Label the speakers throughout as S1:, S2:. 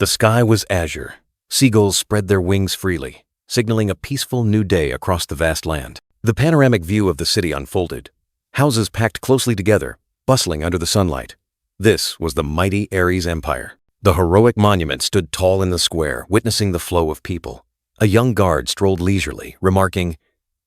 S1: The sky was azure. Seagulls spread their wings freely, signaling a peaceful new day across the vast land. The panoramic view of the city unfolded. Houses packed closely together, bustling under the sunlight. This was the mighty Ares Empire. The heroic monument stood tall in the square, witnessing the flow of people. A young guard strolled leisurely, remarking,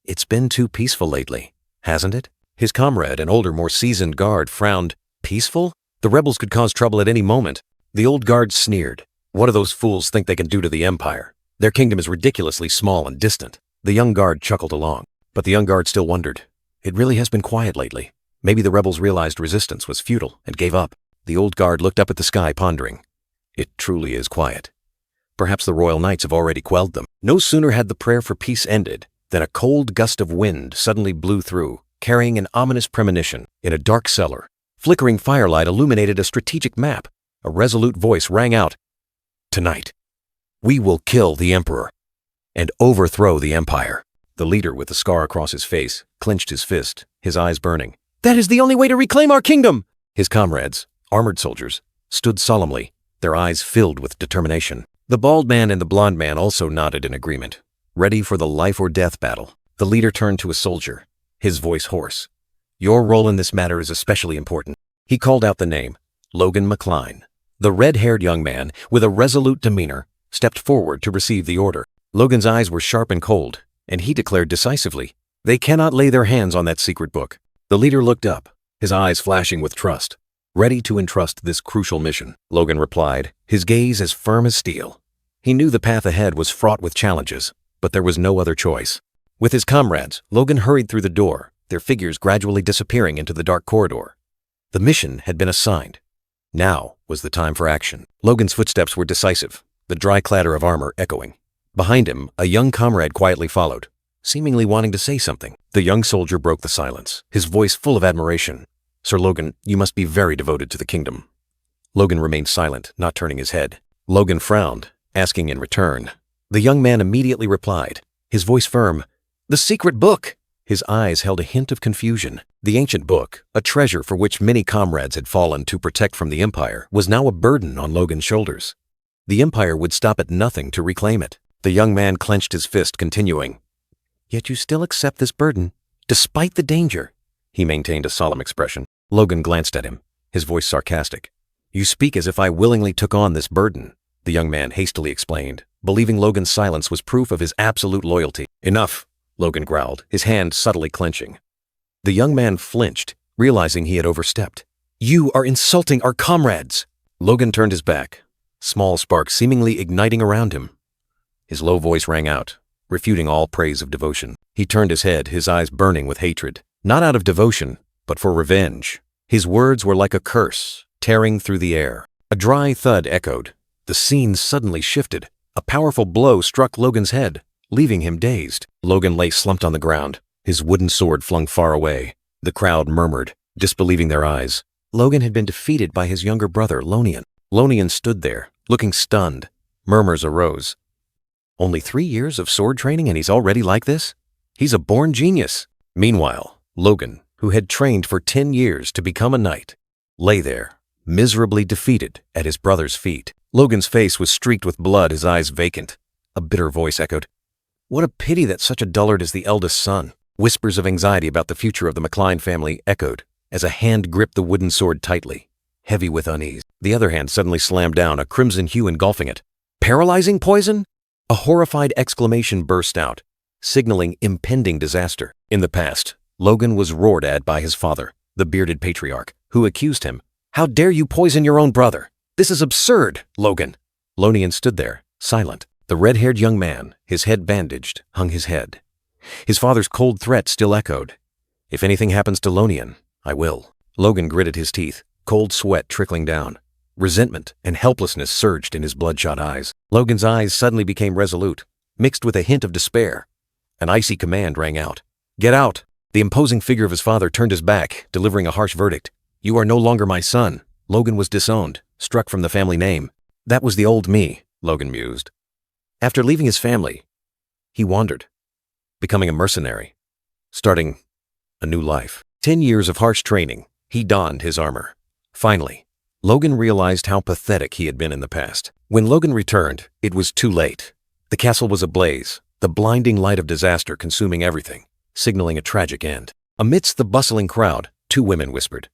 S1: "It's been too peaceful lately, hasn't it?" His comrade, an older, more seasoned guard, frowned. "Peaceful? The rebels could cause trouble at any moment." The old guard sneered. "What do those fools think they can do to the Empire? Their kingdom is ridiculously small and distant." The young guard chuckled along, but the young guard still wondered. "It really has been quiet lately. Maybe the rebels realized resistance was futile and gave up." The old guard looked up at the sky, pondering. "It truly is quiet. Perhaps the royal knights have already quelled them." No sooner had the prayer for peace ended than a cold gust of wind suddenly blew through, carrying an ominous premonition. In a dark cellar, flickering firelight illuminated a strategic map. A resolute voice rang out, "Tonight, we will kill the Emperor and overthrow the Empire." The leader, with the scar across his face, clenched his fist, his eyes burning. "That is the only way to reclaim our kingdom!" His comrades, armored soldiers, stood solemnly, their eyes filled with determination. The bald man and the blond man also nodded in agreement, ready for the life-or-death battle. The leader turned to a soldier, his voice hoarse. "Your role in this matter is especially important." He called out the name, Logan McCline. The red-haired young man, with a resolute demeanor, stepped forward to receive the order. Logan's eyes were sharp and cold, and he declared decisively, "They cannot lay their hands on that secret book." The leader looked up, his eyes flashing with trust. "Ready to entrust this crucial mission," Logan replied, his gaze as firm as steel. He knew the path ahead was fraught with challenges, but there was no other choice. With his comrades, Logan hurried through the door, their figures gradually disappearing into the dark corridor. The mission had been assigned. Now was the time for action. Logan's footsteps were decisive, the dry clatter of armor echoing. Behind him, a young comrade quietly followed, seemingly wanting to say something. The young soldier broke the silence, his voice full of admiration. "Sir Logan, you must be very devoted to the kingdom." Logan remained silent, not turning his head. Logan frowned, asking in return. The young man immediately replied, his voice firm, "The secret book." His eyes held a hint of confusion. The ancient book, a treasure for which many comrades had fallen to protect from the Empire, was now a burden on Logan's shoulders. The Empire would stop at nothing to reclaim it. The young man clenched his fist, continuing, "Yet you still accept this burden, despite the danger." He maintained a solemn expression. Logan glanced at him, his voice sarcastic. "You speak as if I willingly took on this burden," the young man hastily explained, believing Logan's silence was proof of his absolute loyalty. "Enough," Logan growled, his hand subtly clenching. The young man flinched, realizing he had overstepped. "You are insulting our comrades!" Logan turned his back, small sparks seemingly igniting around him. His low voice rang out, refuting all praise of devotion. He turned his head, his eyes burning with hatred, not out of devotion, but for revenge. His words were like a curse, tearing through the air. A dry thud echoed. The scene suddenly shifted. A powerful blow struck Logan's head, leaving him dazed. Logan lay slumped on the ground, his wooden sword flung far away. The crowd murmured, disbelieving their eyes. Logan had been defeated by his younger brother, Lonian. Lonian stood there, looking stunned. Murmurs arose. Only 3 years of sword training and he's already like this? He's a born genius. Meanwhile, Logan, who had trained for 10 years to become a knight, lay there, miserably defeated at his brother's feet. Logan's face was streaked with blood, his eyes vacant. A bitter voice echoed, "What a pity that such a dullard is the eldest son." Whispers of anxiety about the future of the McCline family echoed as a hand gripped the wooden sword tightly, heavy with unease. The other hand suddenly slammed down, a crimson hue engulfing it. "Paralyzing poison?" A horrified exclamation burst out, signaling impending disaster. In the past, Logan was roared at by his father, the bearded patriarch, who accused him. "How dare you poison your own brother? This is absurd, Logan." Lonian stood there, silent. The red-haired young man, his head bandaged, hung his head. His father's cold threat still echoed. "If anything happens to Lonian, I will." Logan gritted his teeth, cold sweat trickling down. Resentment and helplessness surged in his bloodshot eyes. Logan's eyes suddenly became resolute, mixed with a hint of despair. An icy command rang out. "Get out!" The imposing figure of his father turned his back, delivering a harsh verdict. "You are no longer my son." Logan was disowned, struck from the family name. That was the old me, Logan mused. After leaving his family, he wandered, becoming a mercenary, starting a new life. 10 years of harsh training, he donned his armor. Finally, Logan realized how pathetic he had been in the past. When Logan returned, it was too late. The castle was ablaze, the blinding light of disaster consuming everything, signaling a tragic end. Amidst the bustling crowd, two women whispered.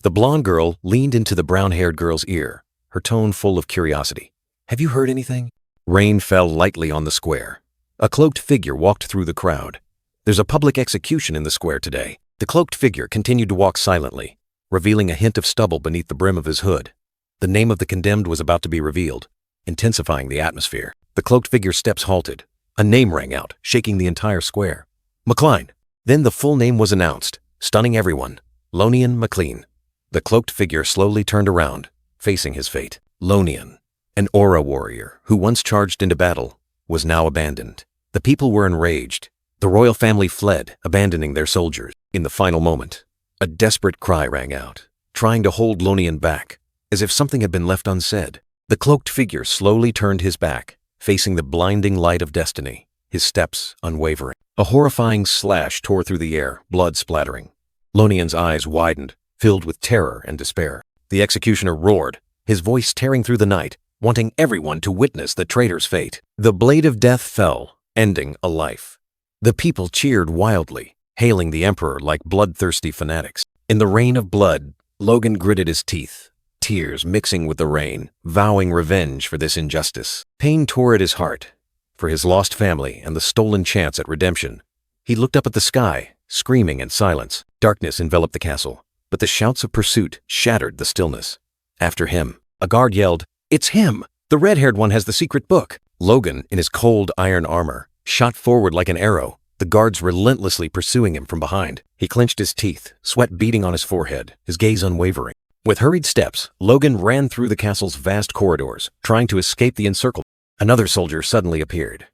S1: The blonde girl leaned into the brown-haired girl's ear, her tone full of curiosity. "Have you heard anything?" Rain fell lightly on the square. A cloaked figure walked through the crowd. "There's a public execution in the square today." The cloaked figure continued to walk silently, revealing a hint of stubble beneath the brim of his hood. The name of the condemned was about to be revealed, intensifying the atmosphere. The cloaked figure's steps halted. A name rang out, shaking the entire square. "McLean." Then the full name was announced, stunning everyone. Lonian McLean. The cloaked figure slowly turned around, facing his fate. Lonian, an aura warrior who once charged into battle, was now abandoned. The people were enraged. The royal family fled, abandoning their soldiers. In the final moment, a desperate cry rang out, trying to hold Lonian back, as if something had been left unsaid. The cloaked figure slowly turned his back, facing the blinding light of destiny, his steps unwavering. A horrifying slash tore through the air, blood splattering. Lonian's eyes widened, filled with terror and despair. The executioner roared, his voice tearing through the night, wanting everyone to witness the traitor's fate. The blade of death fell, ending a life. The people cheered wildly, hailing the emperor like bloodthirsty fanatics. In the rain of blood, Logan gritted his teeth, tears mixing with the rain, vowing revenge for this injustice. Pain tore at his heart, for his lost family and the stolen chance at redemption. He looked up at the sky, screaming in silence. Darkness enveloped the castle, but the shouts of pursuit shattered the stillness. After him, a guard yelled, "It's him! The red-haired one has the secret book!" Logan, in his cold iron armor, shot forward like an arrow, the guards relentlessly pursuing him from behind. He clenched his teeth, sweat beading on his forehead, his gaze unwavering. With hurried steps, Logan ran through the castle's vast corridors, trying to escape the encirclement. Another soldier suddenly appeared.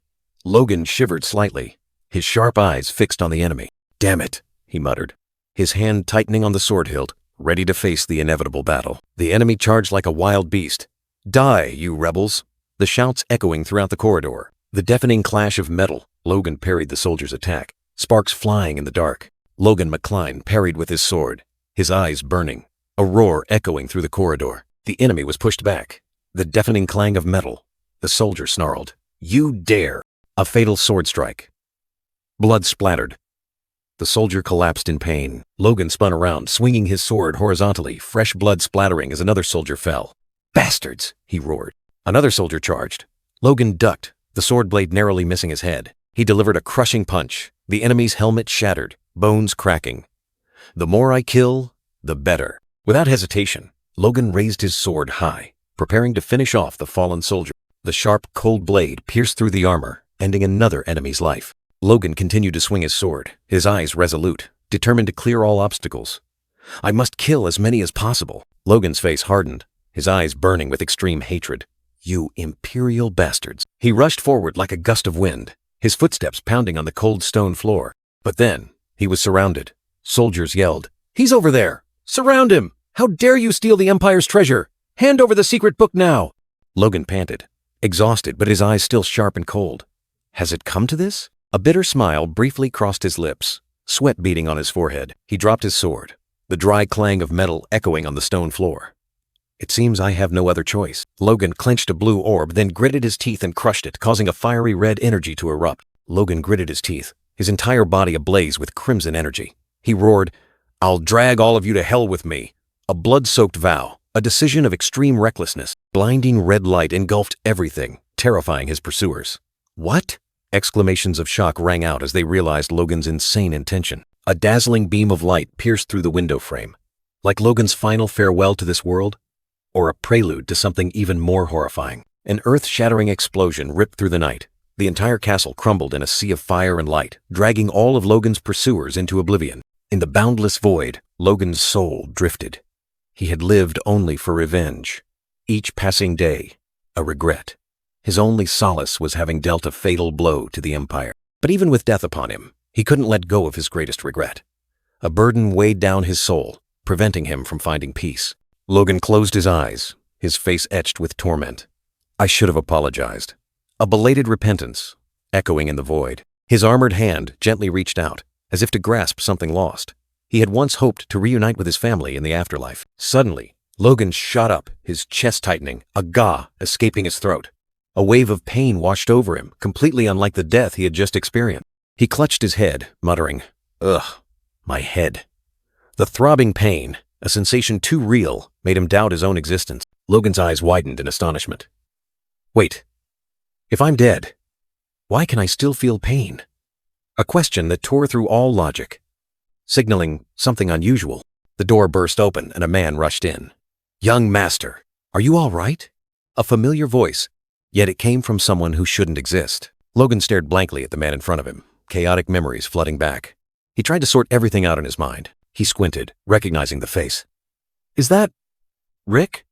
S1: Logan shivered slightly, his sharp eyes fixed on the enemy. "Damn it," he muttered, his hand tightening on the sword hilt, ready to face the inevitable battle. The enemy charged like a wild beast. "Die, you rebels!" The shouts echoing throughout the corridor. The deafening clash of metal. Logan parried the soldier's attack, sparks flying in the dark. Logan McLean parried with his sword, his eyes burning, a roar echoing through the corridor. The enemy was pushed back. The deafening clang of metal. The soldier snarled, "You dare!" A fatal sword strike. Blood splattered. The soldier collapsed in pain. Logan spun around, swinging his sword horizontally, fresh blood splattering as another soldier fell. "Bastards!" he roared. Another soldier charged. Logan ducked, the sword blade narrowly missing his head. He delivered a crushing punch, the enemy's helmet shattered, bones cracking. "The more I kill, the better." Without hesitation, Logan raised his sword high, preparing to finish off the fallen soldier. The sharp, cold blade pierced through the armor, ending another enemy's life. Logan continued to swing his sword, his eyes resolute, determined to clear all obstacles. "I must kill as many as possible." Logan's face hardened, his eyes burning with extreme hatred. "You imperial bastards." He rushed forward like a gust of wind, his footsteps pounding on the cold stone floor. But then, he was surrounded. Soldiers yelled, "He's over there! Surround him! How dare you steal the Empire's treasure! Hand over the secret book now!" Logan panted, exhausted but his eyes still sharp and cold. Has it come to this? A bitter smile briefly crossed his lips, sweat beading on his forehead. He dropped his sword, the dry clang of metal echoing on the stone floor. "It seems I have no other choice." Logan clenched a blue orb, then gritted his teeth and crushed it, causing a fiery red energy to erupt. Logan gritted his teeth, his entire body ablaze with crimson energy. He roared, "I'll drag all of you to hell with me." A blood-soaked vow, a decision of extreme recklessness. Blinding red light engulfed everything, terrifying his pursuers. "What?" Exclamations of shock rang out as they realized Logan's insane intention. A dazzling beam of light pierced through the window frame. Like Logan's final farewell to this world? Or a prelude to something even more horrifying? An earth-shattering explosion ripped through the night. The entire castle crumbled in a sea of fire and light, dragging all of Logan's pursuers into oblivion. In the boundless void, Logan's soul drifted. He had lived only for revenge. Each passing day, a regret. His only solace was having dealt a fatal blow to the Empire. But even with death upon him, he couldn't let go of his greatest regret. A burden weighed down his soul, preventing him from finding peace. Logan closed his eyes, his face etched with torment. "I should have apologized." A belated repentance, echoing in the void. His armored hand gently reached out, as if to grasp something lost. He had once hoped to reunite with his family in the afterlife. Suddenly, Logan shot up, his chest tightening, a gah escaping his throat. A wave of pain washed over him, completely unlike the death he had just experienced. He clutched his head, muttering, "Ugh, my head." The throbbing pain, a sensation too real, made him doubt his own existence. Logan's eyes widened in astonishment. Wait, if I'm dead, why can I still feel pain? A question that tore through all logic, signaling something unusual. The door burst open and a man rushed in. "Young master, are you all right?" A familiar voice, yet it came from someone who shouldn't exist. Logan stared blankly at the man in front of him, chaotic memories flooding back. He tried to sort everything out in his mind. He squinted, recognizing the face. "Is that Rick?"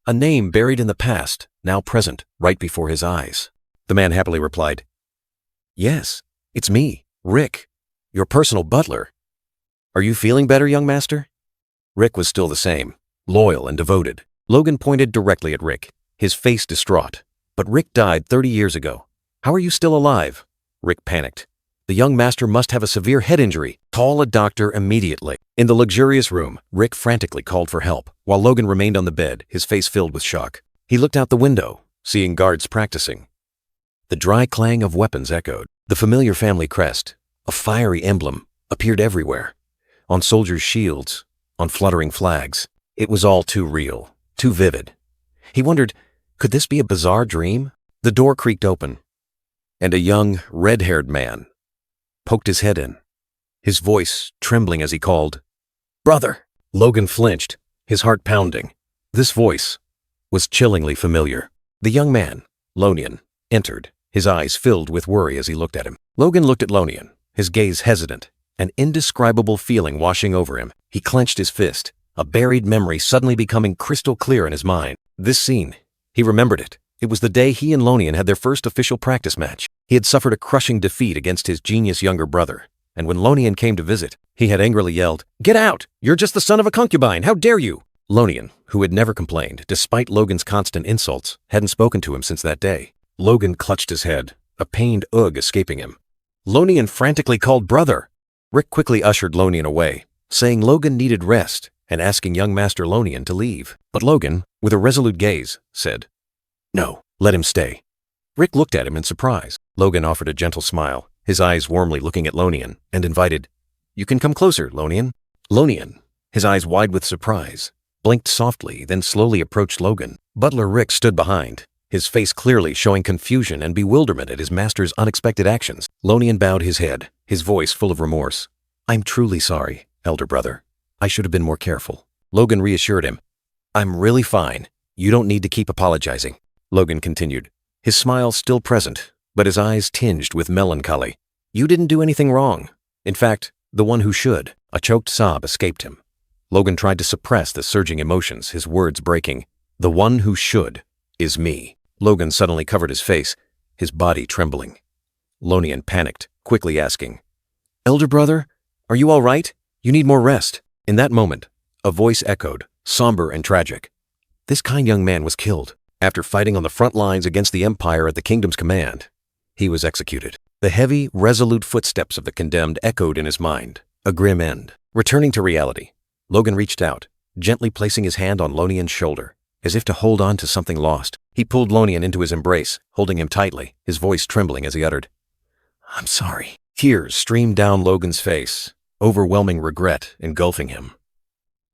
S1: A name buried in the past, now present, right before his eyes. The man happily replied, "Yes, it's me, Rick, your personal butler. Are you feeling better, young master?" Rick was still the same, loyal and devoted. Logan pointed directly at Rick, his face distraught. "But Rick died 30 years ago. How are you still alive?" Rick panicked. "The young master must have a severe head injury. Call a doctor immediately." In the luxurious room, Rick frantically called for help, while Logan remained on the bed, his face filled with shock. He looked out the window, seeing guards practicing. The dry clang of weapons echoed. The familiar family crest, a fiery emblem, appeared everywhere. On soldiers' shields, on fluttering flags. It was all too real, too vivid. He wondered, could this be a bizarre dream? The door creaked open, and a young, red-haired man poked his head in, his voice trembling as he called, "Brother!" Logan flinched, his heart pounding. This voice was chillingly familiar. The young man, Lonian, entered, his eyes filled with worry as he looked at him. Logan looked at Lonian, his gaze hesitant, an indescribable feeling washing over him. He clenched his fist, a buried memory suddenly becoming crystal clear in his mind. This scene, he remembered it. It was the day he and Lonian had their first official practice match. He had suffered a crushing defeat against his genius younger brother, and when Lonian came to visit, he had angrily yelled, "Get out! You're just the son of a concubine! How dare you!" Lonian, who had never complained, despite Logan's constant insults, hadn't spoken to him since that day. Logan clutched his head, a pained ugh escaping him. Lonian frantically called brother. Rick quickly ushered Lonian away, saying Logan needed rest and asking young Master Lonian to leave. But Logan, with a resolute gaze, said, "No, let him stay." Rick looked at him in surprise. Logan offered a gentle smile, his eyes warmly looking at Lonian, and invited, "You can come closer, Lonian." Lonian, his eyes wide with surprise, blinked softly, then slowly approached Logan. Butler Rick stood behind, his face clearly showing confusion and bewilderment at his master's unexpected actions. Lonian bowed his head, his voice full of remorse. "I'm truly sorry, elder brother. I should have been more careful." Logan reassured him. "I'm really fine. You don't need to keep apologizing." Logan continued, his smile still present, but his eyes tinged with melancholy. "You didn't do anything wrong. In fact, the one who should." A choked sob escaped him. Logan tried to suppress the surging emotions, his words breaking. "The one who should is me." Logan suddenly covered his face, his body trembling. Lonian panicked, quickly asking, "Elder brother, are you all right? You need more rest." In that moment, a voice echoed, somber and tragic. This kind young man was killed. After fighting on the front lines against the Empire at the kingdom's command, he was executed. The heavy, resolute footsteps of the condemned echoed in his mind, a grim end. Returning to reality, Logan reached out, gently placing his hand on Lonian's shoulder, as if to hold on to something lost. He pulled Lonian into his embrace, holding him tightly, his voice trembling as he uttered, "I'm sorry." Tears streamed down Logan's face, overwhelming regret engulfing him.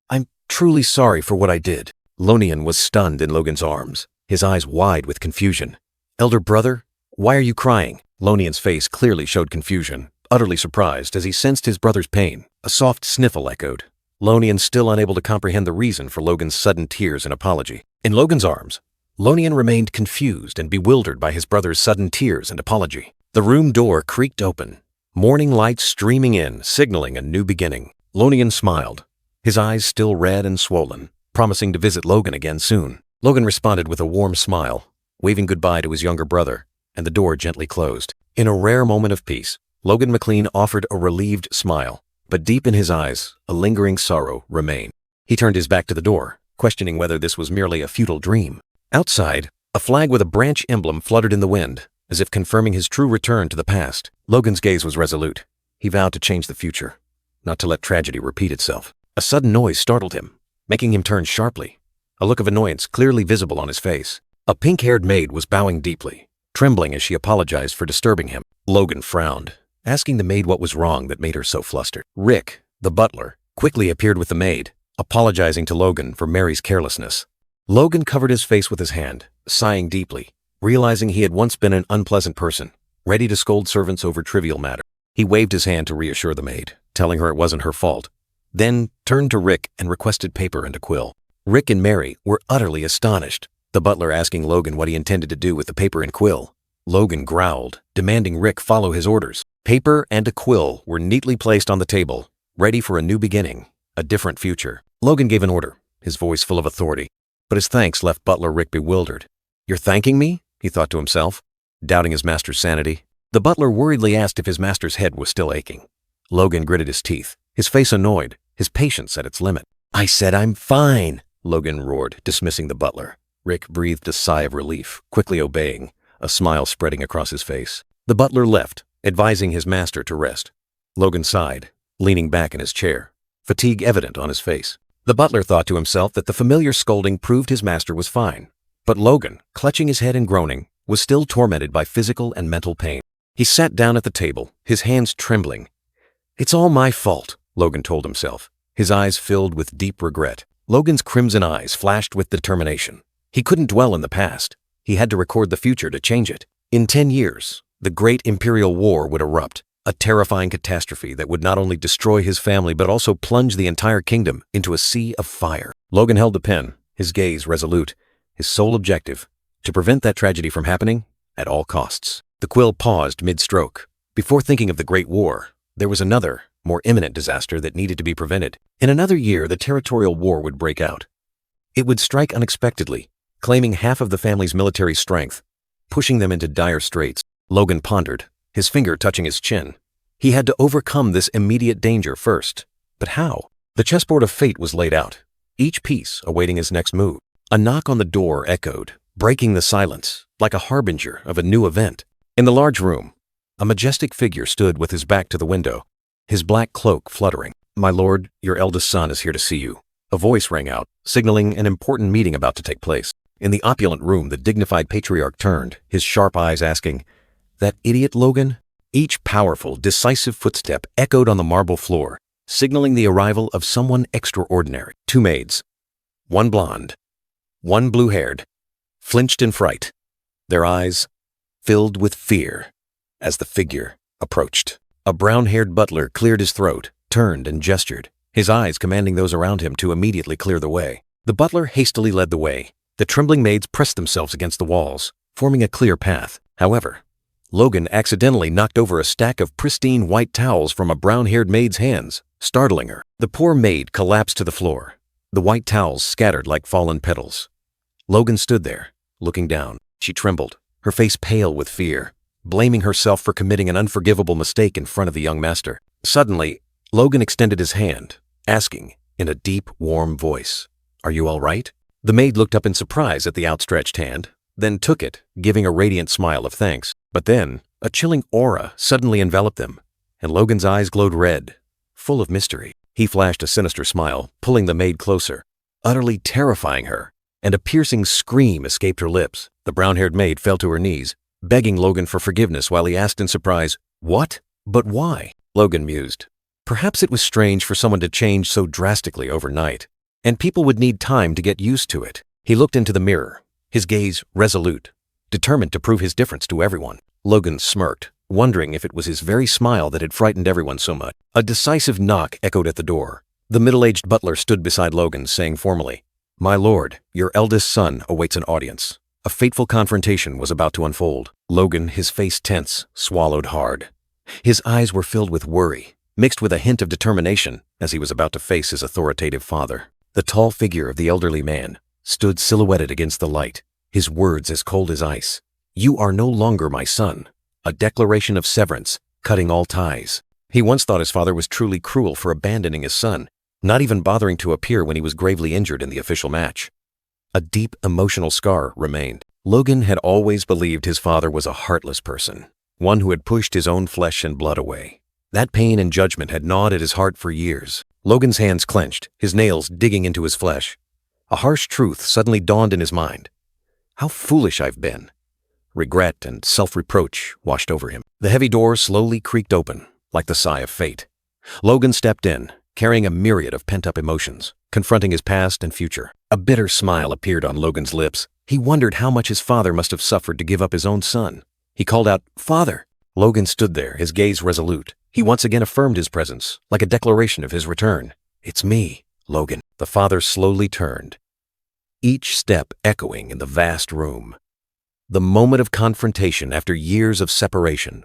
S1: "I'm truly sorry for what I did." Lonian was stunned in Logan's arms, his eyes wide with confusion. "Elder brother, why are you crying?" Lonian's face clearly showed confusion, utterly surprised as he sensed his brother's pain. A soft sniffle echoed. Lonian still unable to comprehend the reason for Logan's sudden tears and apology. In Logan's arms, Lonian remained confused and bewildered by his brother's sudden tears and apology. The room door creaked open, morning light streaming in, signaling a new beginning. Lonian smiled, his eyes still red and swollen, promising to visit Logan again soon. Logan responded with a warm smile, waving goodbye to his younger brother, and the door gently closed. In a rare moment of peace, Logan McLean offered a relieved smile, but deep in his eyes, a lingering sorrow remained. He turned his back to the door, questioning whether this was merely a futile dream. Outside, a flag with a branch emblem fluttered in the wind, as if confirming his true return to the past. Logan's gaze was resolute. He vowed to change the future, not to let tragedy repeat itself. A sudden noise startled him, making him turn sharply. a look of annoyance clearly visible on his face. A pink-haired maid was bowing deeply, trembling as she apologized for disturbing him. Logan frowned, asking the maid what was wrong that made her so flustered. Rick, the butler, quickly appeared with the maid, apologizing to Logan for Mary's carelessness. Logan covered his face with his hand, sighing deeply, realizing he had once been an unpleasant person, ready to scold servants over trivial matters. He waved his hand to reassure the maid, telling her it wasn't her fault, then turned to Rick and requested paper and a quill. Rick and Mary were utterly astonished, the butler asking Logan what he intended to do with the paper and quill. Logan growled, demanding Rick follow his orders. Paper and a quill were neatly placed on the table, ready for a new beginning, a different future. Logan gave an order, his voice full of authority, but his thanks left butler Rick bewildered. "You're thanking me?" he thought to himself, doubting his master's sanity. The butler worriedly asked if his master's head was still aching. Logan gritted his teeth, his face annoyed, his patience at its limit. "I said I'm fine," Logan roared, dismissing the butler. Rick breathed a sigh of relief, quickly obeying, a smile spreading across his face. The butler left, advising his master to rest. Logan sighed, leaning back in his chair, fatigue evident on his face. The butler thought to himself that the familiar scolding proved his master was fine. But Logan, clutching his head and groaning, was still tormented by physical and mental pain. He sat down at the table, his hands trembling. "It's all my fault," Logan told himself, his eyes filled with deep regret. Logan's crimson eyes flashed with determination. He couldn't dwell in the past. He had to record the future to change it. In 10 years, the Great Imperial War would erupt, a terrifying catastrophe that would not only destroy his family but also plunge the entire kingdom into a sea of fire. Logan held the pen, his gaze resolute, his sole objective, to prevent that tragedy from happening at all costs. The quill paused mid-stroke. Before thinking of the Great War, there was another, more imminent disaster that needed to be prevented. In another year, the territorial war would break out. It would strike unexpectedly, claiming half of the family's military strength, pushing them into dire straits. Logan pondered, his finger touching his chin. He had to overcome this immediate danger first. But how? The chessboard of fate was laid out, each piece awaiting his next move. A knock on the door echoed, breaking the silence, like a harbinger of a new event. In the large room, a majestic figure stood with his back to the window, his black cloak fluttering. "My lord, your eldest son is here to see you." A voice rang out, signaling an important meeting about to take place. In the opulent room, the dignified patriarch turned, his sharp eyes asking, "That idiot Logan?" Each powerful, decisive footstep echoed on the marble floor, signaling the arrival of someone extraordinary. Two maids, one blonde, one blue-haired, flinched in fright, their eyes filled with fear as the figure approached. A brown-haired butler cleared his throat, turned and gestured, his eyes commanding those around him to immediately clear the way. The butler hastily led the way. The trembling maids pressed themselves against the walls, forming a clear path. However, Logan accidentally knocked over a stack of pristine white towels from a brown-haired maid's hands, startling her. The poor maid collapsed to the floor, the white towels scattered like fallen petals. Logan stood there, looking down. She trembled, her face pale with fear, blaming herself for committing an unforgivable mistake in front of the young master. Suddenly, Logan extended his hand, asking, in a deep, warm voice, "Are you all right?" The maid looked up in surprise at the outstretched hand, then took it, giving a radiant smile of thanks. But then, a chilling aura suddenly enveloped them, and Logan's eyes glowed red, full of mystery. He flashed a sinister smile, pulling the maid closer, utterly terrifying her, and a piercing scream escaped her lips. The brown-haired maid fell to her knees, begging Logan for forgiveness while he asked in surprise, "What? But why?" Logan mused. Perhaps it was strange for someone to change so drastically overnight, and people would need time to get used to it. He looked into the mirror, his gaze resolute, determined to prove his difference to everyone. Logan smirked, wondering if it was his very smile that had frightened everyone so much. A decisive knock echoed at the door. The middle-aged butler stood beside Logan, saying formally, "My lord, your eldest son awaits an audience." A fateful confrontation was about to unfold. Logan, his face tense, swallowed hard. His eyes were filled with worry, mixed with a hint of determination as he was about to face his authoritative father. The tall figure of the elderly man stood silhouetted against the light, his words as cold as ice. "You are no longer my son," a declaration of severance, cutting all ties. He once thought his father was truly cruel for abandoning his son, not even bothering to appear when he was gravely injured in the official match. A deep emotional scar remained. Logan had always believed his father was a heartless person, one who had pushed his own flesh and blood away. That pain and judgment had gnawed at his heart for years. Logan's hands clenched, his nails digging into his flesh. A harsh truth suddenly dawned in his mind. How foolish I've been. Regret and self-reproach washed over him. The heavy door slowly creaked open, like the sigh of fate. Logan stepped in, carrying a myriad of pent-up emotions, confronting his past and future. A bitter smile appeared on Logan's lips. He wondered how much his father must have suffered to give up his own son. He called out, "Father!" Logan stood there, his gaze resolute. He once again affirmed his presence, like a declaration of his return. "It's me, Logan." The father slowly turned, each step echoing in the vast room. The moment of confrontation after years of separation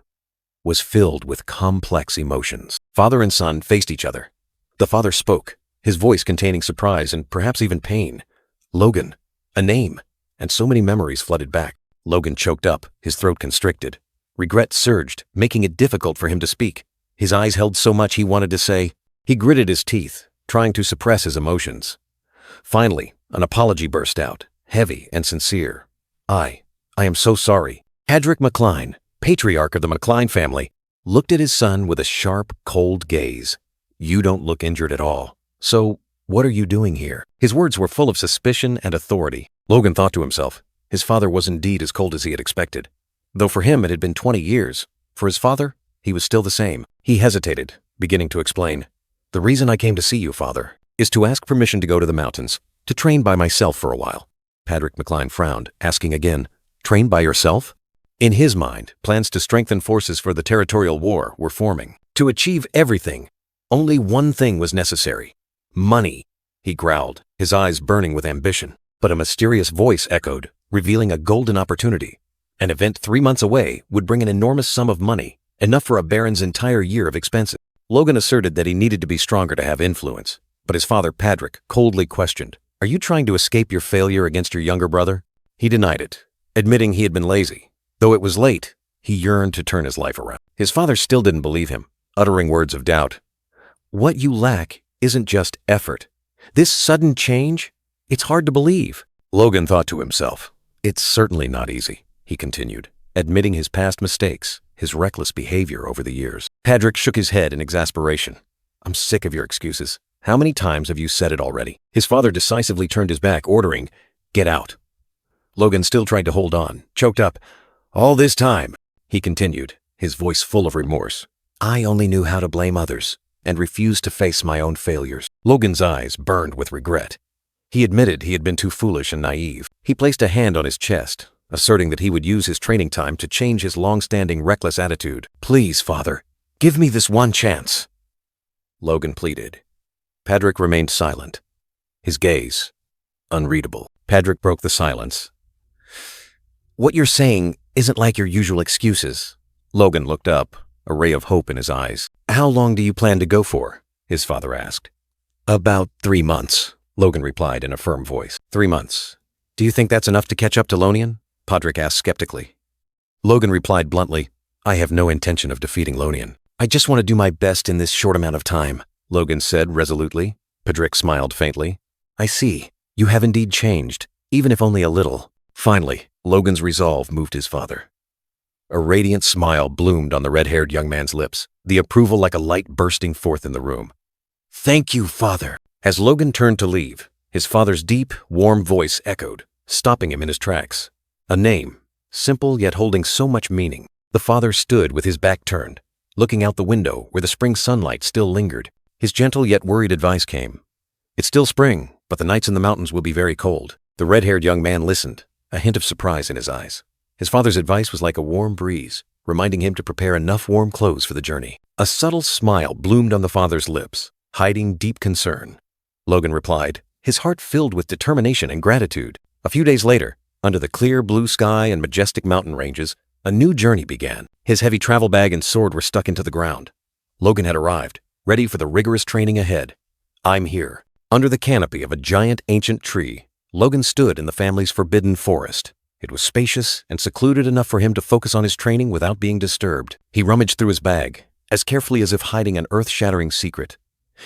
S1: was filled with complex emotions. Father and son faced each other. The father spoke, his voice containing surprise and perhaps even pain. "Logan," a name, and so many memories flooded back. Logan choked up, his throat constricted. Regret surged, making it difficult for him to speak. His eyes held so much he wanted to say. He gritted his teeth, trying to suppress his emotions. Finally, an apology burst out, heavy and sincere. I am so sorry." Patrick McCline, patriarch of the McCline family, looked at his son with a sharp, cold gaze. "You don't look injured at all. So, what are you doing here?" His words were full of suspicion and authority. Logan thought to himself, his father was indeed as cold as he had expected. Though for him it had been 20 years, for his father, he was still the same. He hesitated, beginning to explain. "The reason I came to see you, Father, is to ask permission to go to the mountains, to train by myself for a while." Patrick McCline frowned, asking again, "Train by yourself?" In his mind, plans to strengthen forces for the territorial war were forming. To achieve everything, only one thing was necessary. Money, he growled, his eyes burning with ambition. But a mysterious voice echoed, revealing a golden opportunity. An event 3 months away would bring an enormous sum of money, enough for a baron's entire year of expenses. Logan asserted that he needed to be stronger to have influence, but his father, Patrick, coldly questioned, "Are you trying to escape your failure against your younger brother?" He denied it, admitting he had been lazy. Though it was late, he yearned to turn his life around. His father still didn't believe him, uttering words of doubt. "What you lack isn't just effort. This sudden change, it's hard to believe." Logan thought to himself, "It's certainly not easy," he continued, admitting his past mistakes, his reckless behavior over the years. Patrick shook his head in exasperation. "I'm sick of your excuses. How many times have you said it already?" His father decisively turned his back, ordering, "Get out." Logan still tried to hold on, choked up. "All this time," he continued, his voice full of remorse, "I only knew how to blame others and refused to face my own failures." Logan's eyes burned with regret. He admitted he had been too foolish and naive. He placed a hand on his chest, asserting that he would use his training time to change his long-standing reckless attitude. "Please, Father, give me this one chance," Logan pleaded. Patrick remained silent, his gaze unreadable. Patrick broke the silence. "What you're saying isn't like your usual excuses." Logan looked up, a ray of hope in his eyes. "How long do you plan to go for?" his father asked. "About 3 months," Logan replied in a firm voice. 3 months. "Do you think that's enough to catch up to Lonian?" Patrick asked skeptically. Logan replied bluntly, "I have no intention of defeating Lonian. I just want to do my best in this short amount of time," Logan said resolutely. Patrick smiled faintly. "I see. You have indeed changed, even if only a little." Finally, Logan's resolve moved his father. A radiant smile bloomed on the red-haired young man's lips, the approval like a light bursting forth in the room. "Thank you, Father." As Logan turned to leave, his father's deep, warm voice echoed, stopping him in his tracks. A name, simple yet holding so much meaning. The father stood with his back turned, looking out the window where the spring sunlight still lingered. His gentle yet worried advice came. "It's still spring, but the nights in the mountains will be very cold." The red-haired young man listened, a hint of surprise in his eyes. His father's advice was like a warm breeze, reminding him to prepare enough warm clothes for the journey. A subtle smile bloomed on the father's lips, hiding deep concern. Logan replied, his heart filled with determination and gratitude. A few days later, under the clear blue sky and majestic mountain ranges, a new journey began. His heavy travel bag and sword were stuck into the ground. Logan had arrived, ready for the rigorous training ahead. "I'm here." Under the canopy of a giant ancient tree, Logan stood in the family's forbidden forest. It was spacious and secluded enough for him to focus on his training without being disturbed. He rummaged through his bag, as carefully as if hiding an earth-shattering secret.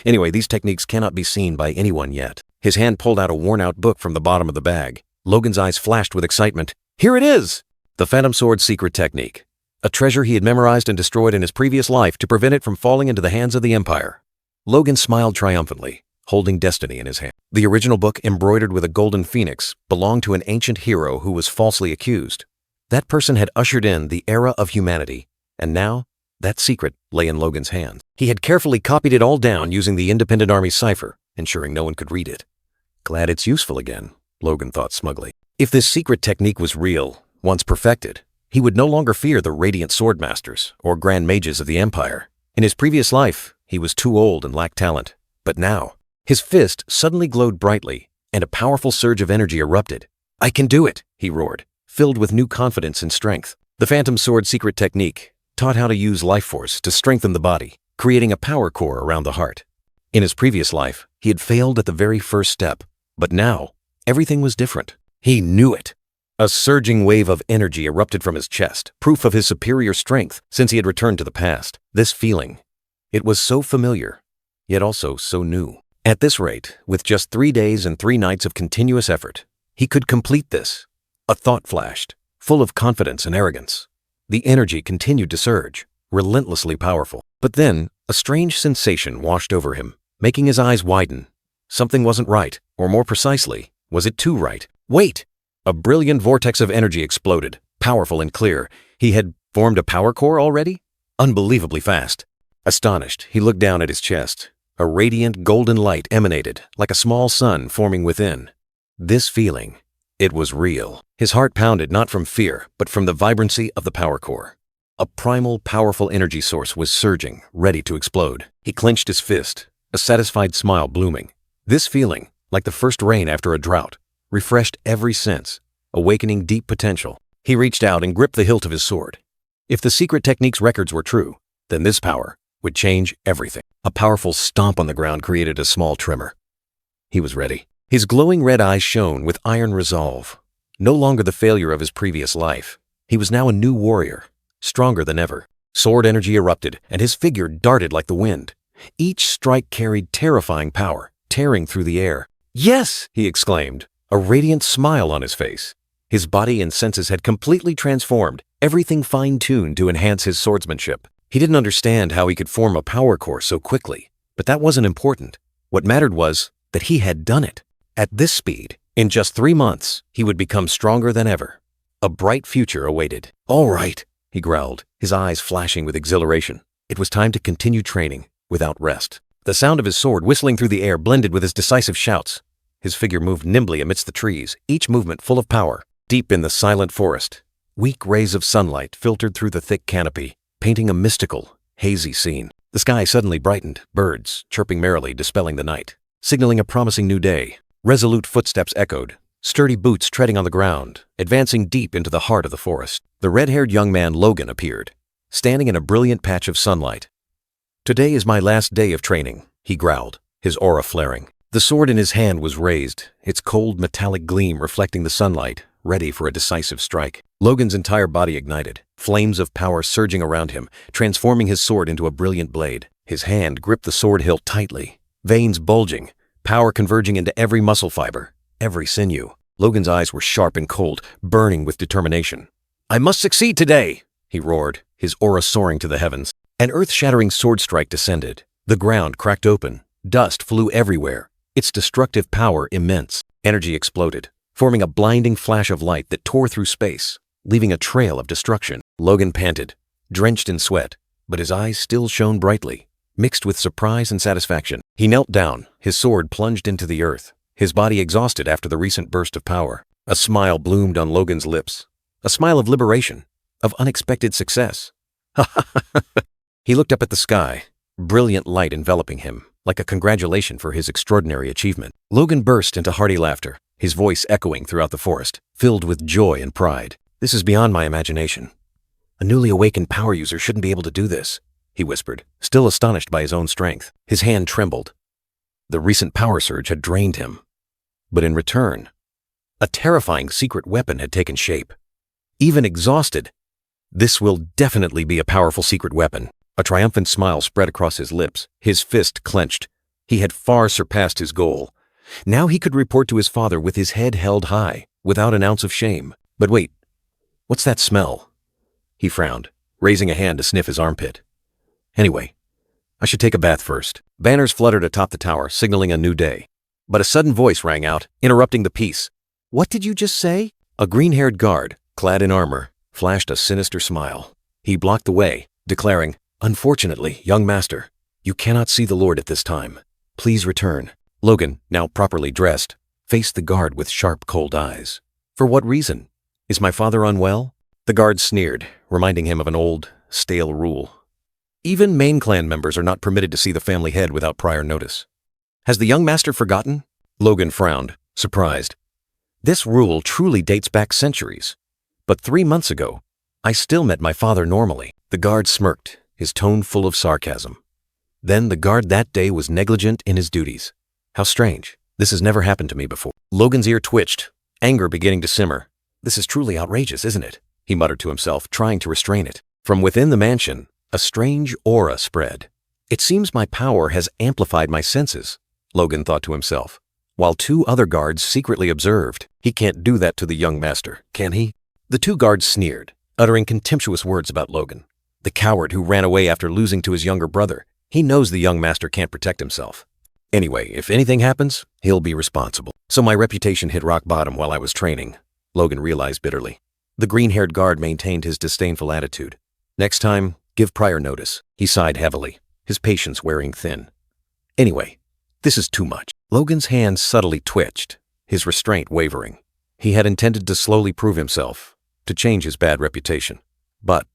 S1: Anyway, these techniques cannot be seen by anyone yet. His hand pulled out a worn-out book from the bottom of the bag. Logan's eyes flashed with excitement. Here it is! The Phantom Sword's secret technique. A treasure he had memorized and destroyed in his previous life to prevent it from falling into the hands of the Empire. Logan smiled triumphantly, holding destiny in his hand. The original book, embroidered with a golden phoenix, belonged to an ancient hero who was falsely accused. That person had ushered in the era of humanity, and now that secret lay in Logan's hands. He had carefully copied it all down using the Independent Army cipher, ensuring no one could read it. Glad it's useful again, Logan thought smugly. If this secret technique was real, once perfected, he would no longer fear the radiant swordmasters or grand mages of the Empire. In his previous life, he was too old and lacked talent. But now, his fist suddenly glowed brightly, and a powerful surge of energy erupted. "I can do it," he roared, filled with new confidence and strength. The Phantom Sword secret technique taught how to use life force to strengthen the body, creating a power core around the heart. In his previous life, he had failed at the very first step, but now, everything was different. He knew it. A surging wave of energy erupted from his chest, proof of his superior strength since he had returned to the past. This feeling, it was so familiar, yet also so new. At this rate, with just 3 days and 3 nights of continuous effort, he could complete this. A thought flashed, full of confidence and arrogance. The energy continued to surge, relentlessly powerful. But then, a strange sensation washed over him, making his eyes widen. Something wasn't right, or more precisely, was it too right? Wait! A brilliant vortex of energy exploded, powerful and clear. He had formed a power core already? Unbelievably fast. Astonished, he looked down at his chest. A radiant golden light emanated, like a small sun forming within. This feeling, it was real. His heart pounded not from fear, but from the vibrancy of the power core. A primal, powerful energy source was surging, ready to explode. He clenched his fist, a satisfied smile blooming. This feeling, like the first rain after a drought, refreshed every sense, awakening deep potential. He reached out and gripped the hilt of his sword. If the secret technique's records were true, then this power would change everything. A powerful stomp on the ground created a small tremor. He was ready. His glowing red eyes shone with iron resolve. No longer the failure of his previous life. He was now a new warrior, stronger than ever. Sword energy erupted, and his figure darted like the wind. Each strike carried terrifying power, tearing through the air. "Yes!" he exclaimed, a radiant smile on his face. His body and senses had completely transformed, everything fine-tuned to enhance his swordsmanship. He didn't understand how he could form a power core so quickly, but that wasn't important. What mattered was that he had done it. At this speed, in just 3 months, he would become stronger than ever. A bright future awaited. "All right," he growled, his eyes flashing with exhilaration. It was time to continue training, without rest. The sound of his sword whistling through the air blended with his decisive shouts. His figure moved nimbly amidst the trees, each movement full of power. Deep in the silent forest, weak rays of sunlight filtered through the thick canopy, painting a mystical, hazy scene. The sky suddenly brightened, birds chirping merrily, dispelling the night, signaling a promising new day. Resolute footsteps echoed, sturdy boots treading on the ground, advancing deep into the heart of the forest. The red-haired young man Logan appeared, standing in a brilliant patch of sunlight. "Today is my last day of training," he growled, his aura flaring. The sword in his hand was raised, its cold metallic gleam reflecting the sunlight, ready for a decisive strike. Logan's entire body ignited, flames of power surging around him, transforming his sword into a brilliant blade. His hand gripped the sword hilt tightly, veins bulging, power converging into every muscle fiber, every sinew. Logan's eyes were sharp and cold, burning with determination. "I must succeed today!" he roared, his aura soaring to the heavens. An earth-shattering sword strike descended. The ground cracked open. Dust flew everywhere, its destructive power immense. Energy exploded, forming a blinding flash of light that tore through space, leaving a trail of destruction. Logan panted, drenched in sweat, but his eyes still shone brightly, mixed with surprise and satisfaction. He knelt down, his sword plunged into the earth, his body exhausted after the recent burst of power. A smile bloomed on Logan's lips, a smile of liberation, of unexpected success. He looked up at the sky, brilliant light enveloping him, like a congratulation for his extraordinary achievement. Logan burst into hearty laughter, his voice echoing throughout the forest, filled with joy and pride. "This is beyond my imagination. A newly awakened power user shouldn't be able to do this," he whispered, still astonished by his own strength. His hand trembled. The recent power surge had drained him. But in return, a terrifying secret weapon had taken shape. Even exhausted, this will definitely be a powerful secret weapon. A triumphant smile spread across his lips, his fist clenched. He had far surpassed his goal. Now he could report to his father with his head held high, without an ounce of shame. But wait, what's that smell? He frowned, raising a hand to sniff his armpit. Anyway, I should take a bath first. Banners fluttered atop the tower, signaling a new day. But a sudden voice rang out, interrupting the peace. "What did you just say?" A green-haired guard, clad in armor, flashed a sinister smile. He blocked the way, declaring, "Unfortunately, young master, you cannot see the Lord at this time. Please return." Logan, now properly dressed, faced the guard with sharp, cold eyes. "For what reason? Is my father unwell?" The guard sneered, reminding him of an old, stale rule. Even main clan members are not permitted to see the family head without prior notice. "Has the young master forgotten?" Logan frowned, surprised. This rule truly dates back centuries. But 3 months ago, I still met my father normally. The guard smirked, his tone full of sarcasm. Then the guard that day was negligent in his duties. How strange. This has never happened to me before. Logan's ear twitched, anger beginning to simmer. "This is truly outrageous, isn't it?" he muttered to himself, trying to restrain it. From within the mansion, a strange aura spread. "It seems my power has amplified my senses," Logan thought to himself, while 2 other guards secretly observed. He can't do that to the young master, can he? The 2 guards sneered, uttering contemptuous words about Logan. The coward who ran away after losing to his younger brother. He knows the young master can't protect himself. Anyway, if anything happens, he'll be responsible. So my reputation hit rock bottom while I was training, Logan realized bitterly. The green-haired guard maintained his disdainful attitude. "Next time, give prior notice." He sighed heavily, his patience wearing thin. "Anyway, this is too much." Logan's hands subtly twitched, his restraint wavering. He had intended to slowly prove himself, to change his bad reputation. But,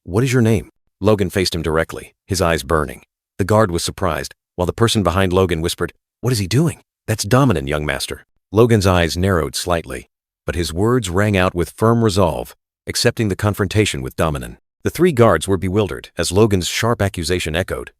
S1: "What is your name?" Logan faced him directly, his eyes burning. The guard was surprised, while the person behind Logan whispered, "What is he doing?" "That's dominant, young master." Logan's eyes narrowed slightly, but his words rang out with firm resolve, accepting the confrontation with dominant. The 3 guards were bewildered as Logan's sharp accusation echoed.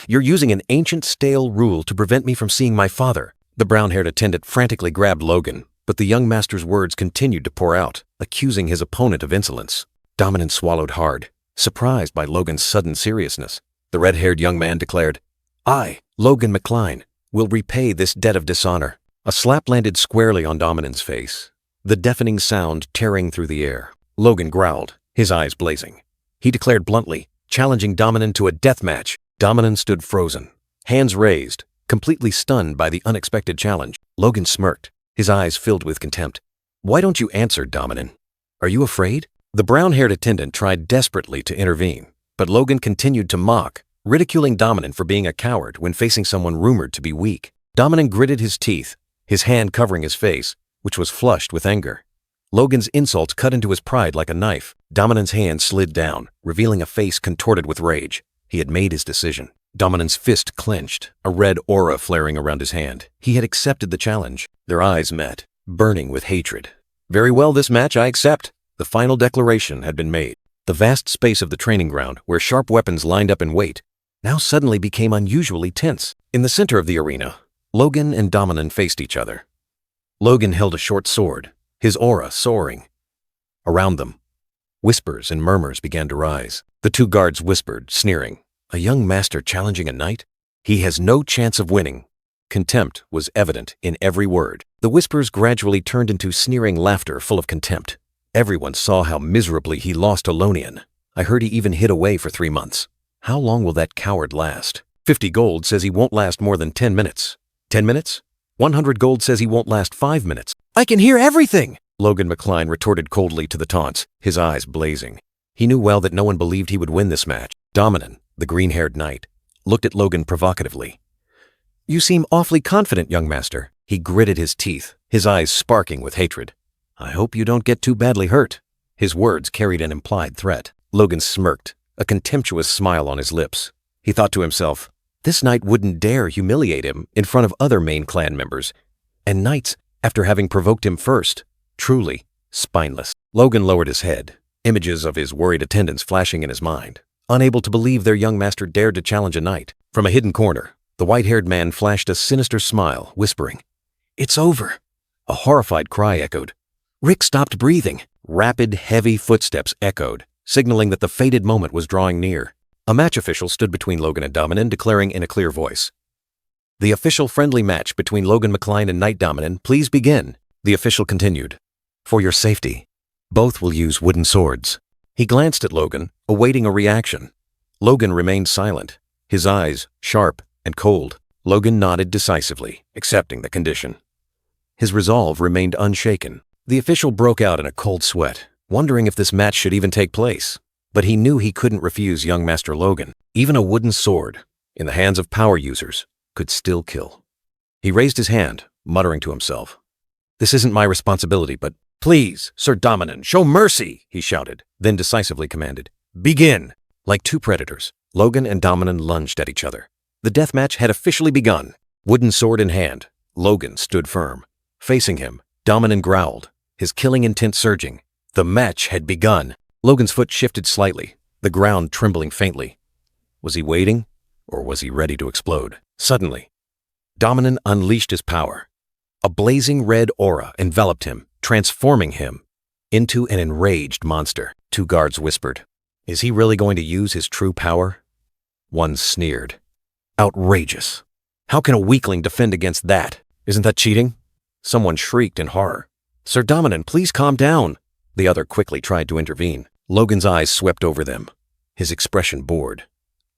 S1: "You're using an ancient, stale rule to prevent me from seeing my father." The brown-haired attendant frantically grabbed Logan, but the young master's words continued to pour out, accusing his opponent of insolence. Dominant swallowed hard, surprised by Logan's sudden seriousness. The red-haired young man declared, "I, Logan McCline, will repay this debt of dishonor." A slap landed squarely on Dominant's face, the deafening sound tearing through the air. Logan growled, his eyes blazing. He declared bluntly, challenging Dominant to a death match. Dominant stood frozen, hands raised, completely stunned by the unexpected challenge. Logan smirked, his eyes filled with contempt. "Why don't you answer, Dominant? Are you afraid?" The brown-haired attendant tried desperately to intervene, but Logan continued to mock, ridiculing Dominant for being a coward when facing someone rumored to be weak. Dominant gritted his teeth, his hand covering his face, which was flushed with anger. Logan's insults cut into his pride like a knife. Dominant's hand slid down, revealing a face contorted with rage. He had made his decision. Dominant's fist clenched, a red aura flaring around his hand. He had accepted the challenge. Their eyes met, burning with hatred. "Very well, this match I accept." The final declaration had been made. The vast space of the training ground, where sharp weapons lined up in wait, now suddenly became unusually tense. In the center of the arena, Logan and Dominant faced each other. Logan held a short sword, his aura soaring. Around them, whispers and murmurs began to rise. The 2 guards whispered, sneering, "A young master challenging a knight? He has no chance of winning." Contempt was evident in every word. The whispers gradually turned into sneering laughter full of contempt. Everyone saw how miserably he lost to Lonian. "I heard he even hid away for 3 months. How long will that coward last? 50 gold says he won't last more than 10 minutes. 10 minutes? 100 gold says he won't last 5 minutes. I can hear everything!" Logan McCline retorted coldly to the taunts, his eyes blazing. He knew well that no one believed he would win this match. Dominant, the green-haired knight, looked at Logan provocatively. "You seem awfully confident, young master." He gritted his teeth, his eyes sparking with hatred. "I hope you don't get too badly hurt." His words carried an implied threat. Logan smirked, a contemptuous smile on his lips. He thought to himself, this knight wouldn't dare humiliate him in front of other main clan members. And knights, after having provoked him first, truly spineless. Logan lowered his head, images of his worried attendants flashing in his mind, unable to believe their young master dared to challenge a knight. From a hidden corner, the white-haired man flashed a sinister smile, whispering, "It's over." A horrified cry echoed. Rick stopped breathing. Rapid, heavy footsteps echoed, signaling that the fated moment was drawing near. A match official stood between Logan and Dominan, declaring in a clear voice, "The official friendly match between Logan McCline and Knight Dominan, please begin." The official continued, "For your safety, both will use wooden swords." He glanced at Logan, awaiting a reaction. Logan remained silent, his eyes sharp and cold. Logan nodded decisively, accepting the condition. His resolve remained unshaken. The official broke out in a cold sweat, wondering if this match should even take place. But he knew he couldn't refuse young Master Logan. Even a wooden sword, in the hands of power users, could still kill. He raised his hand, muttering to himself. "This isn't my responsibility, but please, Sir Dominan, show mercy," he shouted, then decisively commanded. "Begin!" Like two predators, Logan and Dominan lunged at each other. The deathmatch had officially begun. Wooden sword in hand, Logan stood firm. Facing him, Dominan growled, his killing intent surging. The match had begun. Logan's foot shifted slightly, the ground trembling faintly. Was he waiting, or was he ready to explode? Suddenly, Dominan unleashed his power. A blazing red aura enveloped him, transforming him into an enraged monster. Two guards whispered, "Is he really going to use his true power?" One sneered, "Outrageous! How can a weakling defend against that? Isn't that cheating?" Someone shrieked in horror. "Sir Dominan, please calm down." The other quickly tried to intervene. Logan's eyes swept over them, his expression bored.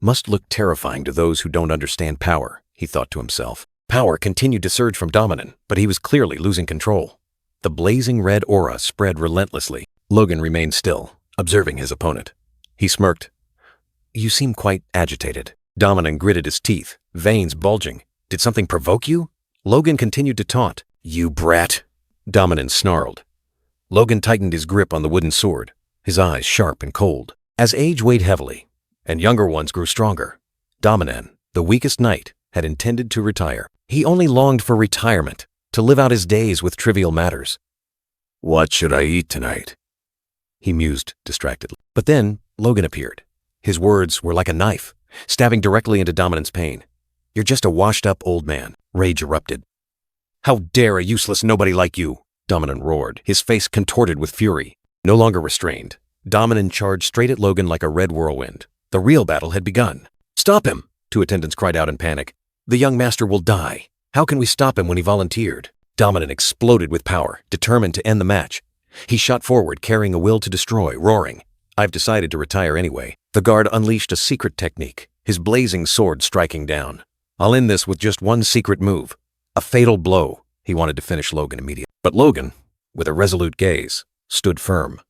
S1: Must look terrifying to those who don't understand power, he thought to himself. Power continued to surge from Dominan, but he was clearly losing control. The blazing red aura spread relentlessly. Logan remained still, observing his opponent. He smirked. "You seem quite agitated." Dominan gritted his teeth, veins bulging. "Did something provoke you?" Logan continued to taunt. "You brat!" Dominan snarled. Logan tightened his grip on the wooden sword, his eyes sharp and cold. As age weighed heavily, and younger ones grew stronger, Dominan, the weakest knight, had intended to retire. He only longed for retirement, to live out his days with trivial matters. "What should I eat tonight?" he mused distractedly. But then Logan appeared. His words were like a knife, stabbing directly into Dominan's pain. "You're just a washed-up old man," rage erupted. "How dare a useless nobody like you!" Dominan roared, his face contorted with fury. No longer restrained, Dominan charged straight at Logan like a red whirlwind. The real battle had begun. "Stop him!" Two attendants cried out in panic. "The young master will die. How can we stop him when he volunteered?" Dominan exploded with power, determined to end the match. He shot forward, carrying a will to destroy, roaring, "I've decided to retire anyway." The guard unleashed a secret technique, his blazing sword striking down. "I'll end this with just one secret move. A fatal blow." He wanted to finish Logan immediately. But Logan, with a resolute gaze, stood firm.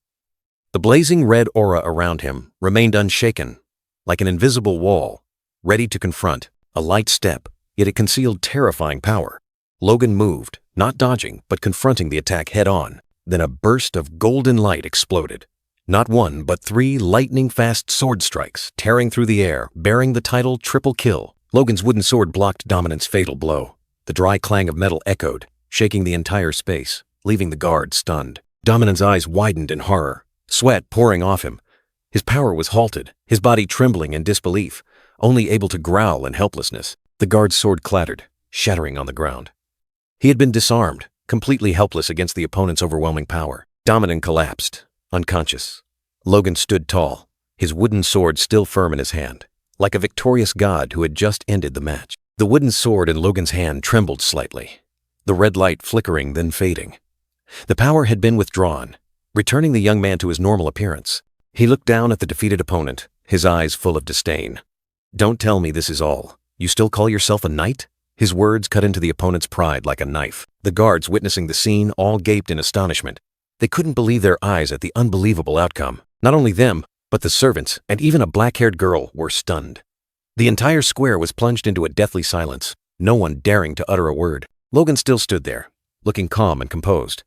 S1: The blazing red aura around him remained unshaken, like an invisible wall, ready to confront. A light step, yet it concealed terrifying power. Logan moved, not dodging, but confronting the attack head-on. Then a burst of golden light exploded. Not one, but three lightning-fast sword strikes, tearing through the air, bearing the title triple kill. Logan's wooden sword blocked Dominan's fatal blow. The dry clang of metal echoed, shaking the entire space, leaving the guard stunned. Dominan's eyes widened in horror, sweat pouring off him. His power was halted, his body trembling in disbelief, only able to growl in helplessness. The guard's sword clattered, shattering on the ground. He had been disarmed, completely helpless against the opponent's overwhelming power. Dominan collapsed, unconscious. Logan stood tall, his wooden sword still firm in his hand, like a victorious god who had just ended the match. The wooden sword in Logan's hand trembled slightly, the red light flickering then fading. The power had been withdrawn, returning the young man to his normal appearance. He looked down at the defeated opponent, his eyes full of disdain. "Don't tell me this is all. You still call yourself a knight?" His words cut into the opponent's pride like a knife. The guards witnessing the scene all gaped in astonishment. They couldn't believe their eyes at the unbelievable outcome. Not only them, but the servants and even a black-haired girl were stunned. The entire square was plunged into a deathly silence, no one daring to utter a word. Logan still stood there, looking calm and composed.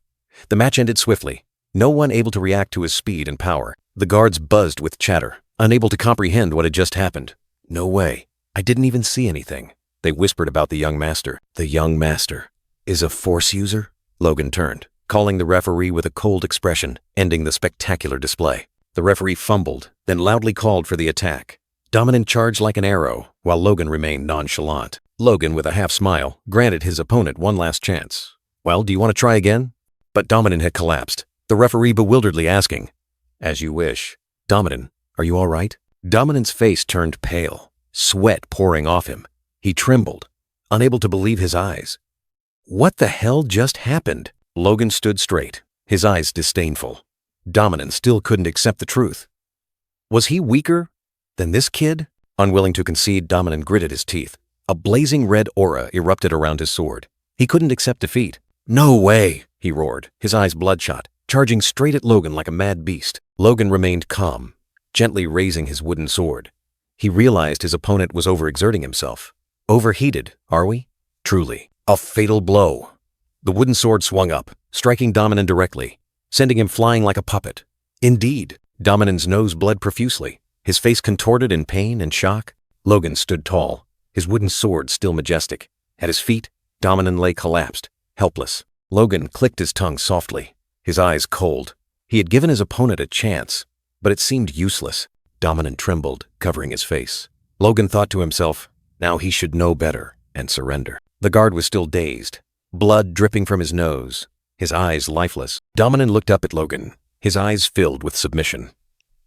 S1: The match ended swiftly, no one able to react to his speed and power. The guards buzzed with chatter, unable to comprehend what had just happened. "No way. I didn't even see anything," they whispered about the young master. "The young master is a force user?" Logan turned, calling the referee with a cold expression, ending the spectacular display. The referee fumbled, then loudly called for the attack. Dominan charged like an arrow, while Logan remained nonchalant. Logan, with a half-smile, granted his opponent one last chance. "Well, do you want to try again?" But Dominan had collapsed, the referee bewilderedly asking, "As you wish." "Dominan, are you all right?" Dominan's face turned pale, sweat pouring off him. He trembled, unable to believe his eyes. What the hell just happened? Logan stood straight, his eyes disdainful. Dominan still couldn't accept the truth. Was he weaker than this kid? Unwilling to concede, Dominan gritted his teeth. A blazing red aura erupted around his sword. He couldn't accept defeat. "No way!" he roared, his eyes bloodshot, charging straight at Logan like a mad beast. Logan remained calm, gently raising his wooden sword. He realized his opponent was overexerting himself. Overheated, are we? Truly. A fatal blow. The wooden sword swung up, striking Dominan directly, sending him flying like a puppet. Indeed, Dominan's nose bled profusely, his face contorted in pain and shock. Logan stood tall, his wooden sword still majestic. At his feet, Dominan lay collapsed, helpless. Logan clicked his tongue softly, his eyes cold. He had given his opponent a chance, but it seemed useless. Dominan trembled, covering his face. Logan thought to himself, now he should know better and surrender. The guard was still dazed, blood dripping from his nose, his eyes lifeless. Dominan looked up at Logan, his eyes filled with submission.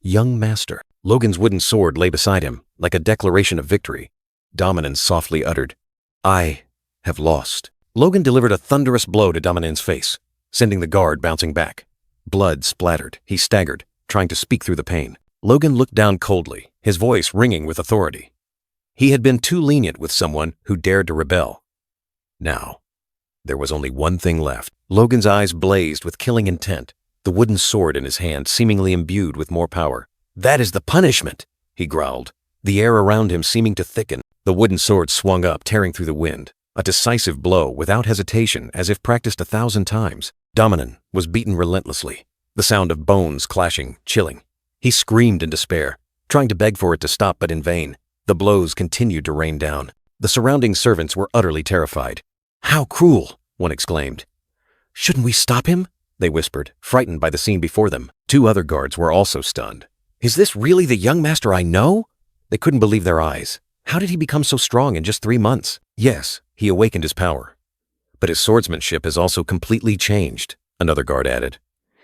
S1: Young master. Logan's wooden sword lay beside him, like a declaration of victory. Dominan softly uttered, "I have lost." Logan delivered a thunderous blow to Dominan's face, sending the guard bouncing back. Blood splattered. He staggered, trying to speak through the pain. Logan looked down coldly, his voice ringing with authority. He had been too lenient with someone who dared to rebel. Now, there was only one thing left. Logan's eyes blazed with killing intent, the wooden sword in his hand seemingly imbued with more power. "That is the punishment," he growled, the air around him seeming to thicken. The wooden sword swung up, tearing through the wind, a decisive blow without hesitation as if practiced 1,000 times. Dominan was beaten relentlessly, the sound of bones clashing, chilling. He screamed in despair, trying to beg for it to stop, but in vain. The blows continued to rain down. The surrounding servants were utterly terrified. "How cruel!" one exclaimed. "Shouldn't we stop him?" they whispered, frightened by the scene before them. 2 other guards were also stunned. "Is this really the young master I know?" They couldn't believe their eyes. How did he become so strong in just 3 months? Yes, he awakened his power. But his swordsmanship has also completely changed, another guard added.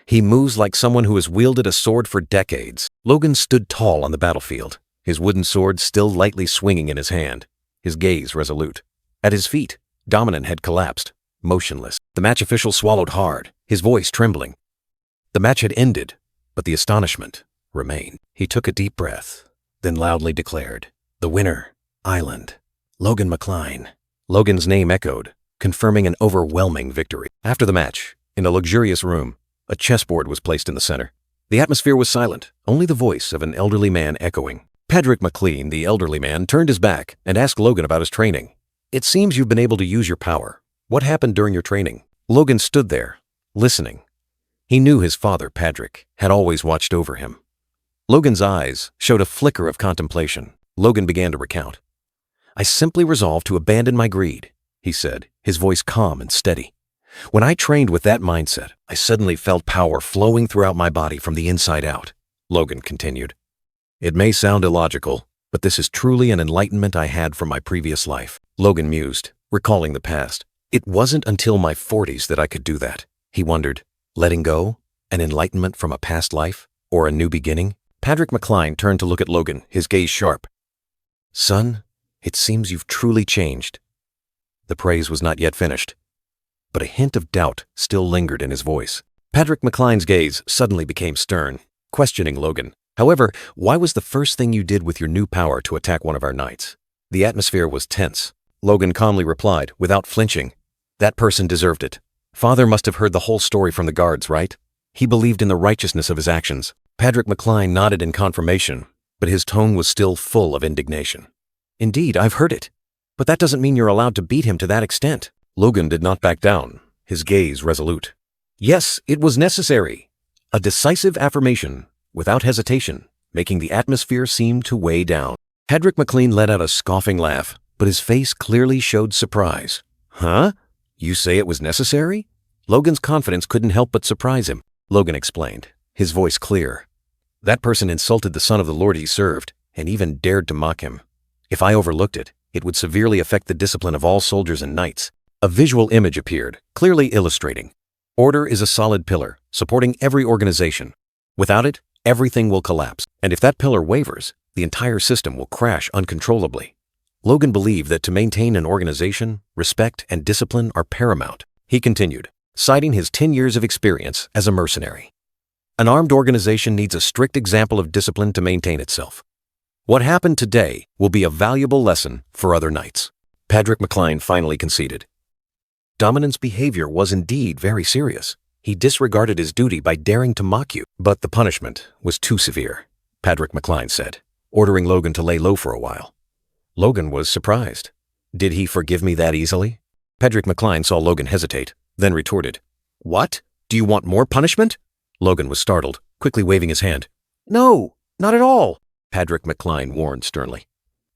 S1: He moves like someone who has wielded a sword for decades. Logan stood tall on the battlefield, his wooden sword still lightly swinging in his hand, his gaze resolute. At his feet, Dominan had collapsed, motionless. The match official swallowed hard, his voice trembling. The match had ended, but the astonishment remained. He took a deep breath, then loudly declared, "The winner, Island, Logan McCline." Logan's name echoed, confirming an overwhelming victory. After the match, in a luxurious room, a chessboard was placed in the center. The atmosphere was silent, only the voice of an elderly man echoing. Patrick McLean, the elderly man, turned his back and asked Logan about his training. "It seems you've been able to use your power. What happened during your training?" Logan stood there, listening. He knew his father, Patrick, had always watched over him. Logan's eyes showed a flicker of contemplation. Logan began to recount. "I simply resolved to abandon my greed," he said, his voice calm and steady. "When I trained with that mindset, I suddenly felt power flowing throughout my body from the inside out." Logan continued. "It may sound illogical, but this is truly an enlightenment I had from my previous life." Logan mused, recalling the past. "It wasn't until my 40s that I could do that." He wondered, letting go? An enlightenment from a past life? Or a new beginning? Patrick McCline turned to look at Logan, his gaze sharp. "Son, it seems you've truly changed." The praise was not yet finished, but a hint of doubt still lingered in his voice. Patrick McCline's gaze suddenly became stern, questioning Logan. "However, why was the first thing you did with your new power to attack one of our knights?" The atmosphere was tense. Logan calmly replied, without flinching, "That person deserved it. Father must have heard the whole story from the guards, right? He believed in the righteousness of his actions." Patrick McCline nodded in confirmation, but his tone was still full of indignation. "Indeed, I've heard it. But that doesn't mean you're allowed to beat him to that extent." Logan did not back down, his gaze resolute. "Yes, it was necessary." A decisive affirmation, without hesitation, making the atmosphere seem to weigh down. Patrick McCline let out a scoffing laugh, but his face clearly showed surprise. "Huh? You say it was necessary?" Logan's confidence couldn't help but surprise him. Logan explained, his voice clear. "That person insulted the son of the Lord he served, and even dared to mock him. If I overlooked it, it would severely affect the discipline of all soldiers and knights." A visual image appeared, clearly illustrating. Order is a solid pillar, supporting every organization. Without it, everything will collapse. And if that pillar wavers, the entire system will crash uncontrollably. Logan believed that to maintain an organization, respect and discipline are paramount. He continued, citing his 10 years of experience as a mercenary. "An armed organization needs a strict example of discipline to maintain itself. What happened today will be a valuable lesson for other knights." Patrick McCline finally conceded. Dominant's behavior was indeed very serious. He disregarded his duty by daring to mock you. But the punishment was too severe, Patrick McCline said, ordering Logan to lay low for a while. Logan was surprised. Did he forgive me that easily? Patrick McCline saw Logan hesitate, then retorted. What? Do you want more punishment? Logan was startled, quickly waving his hand. No, not at all, Patrick McCline warned sternly.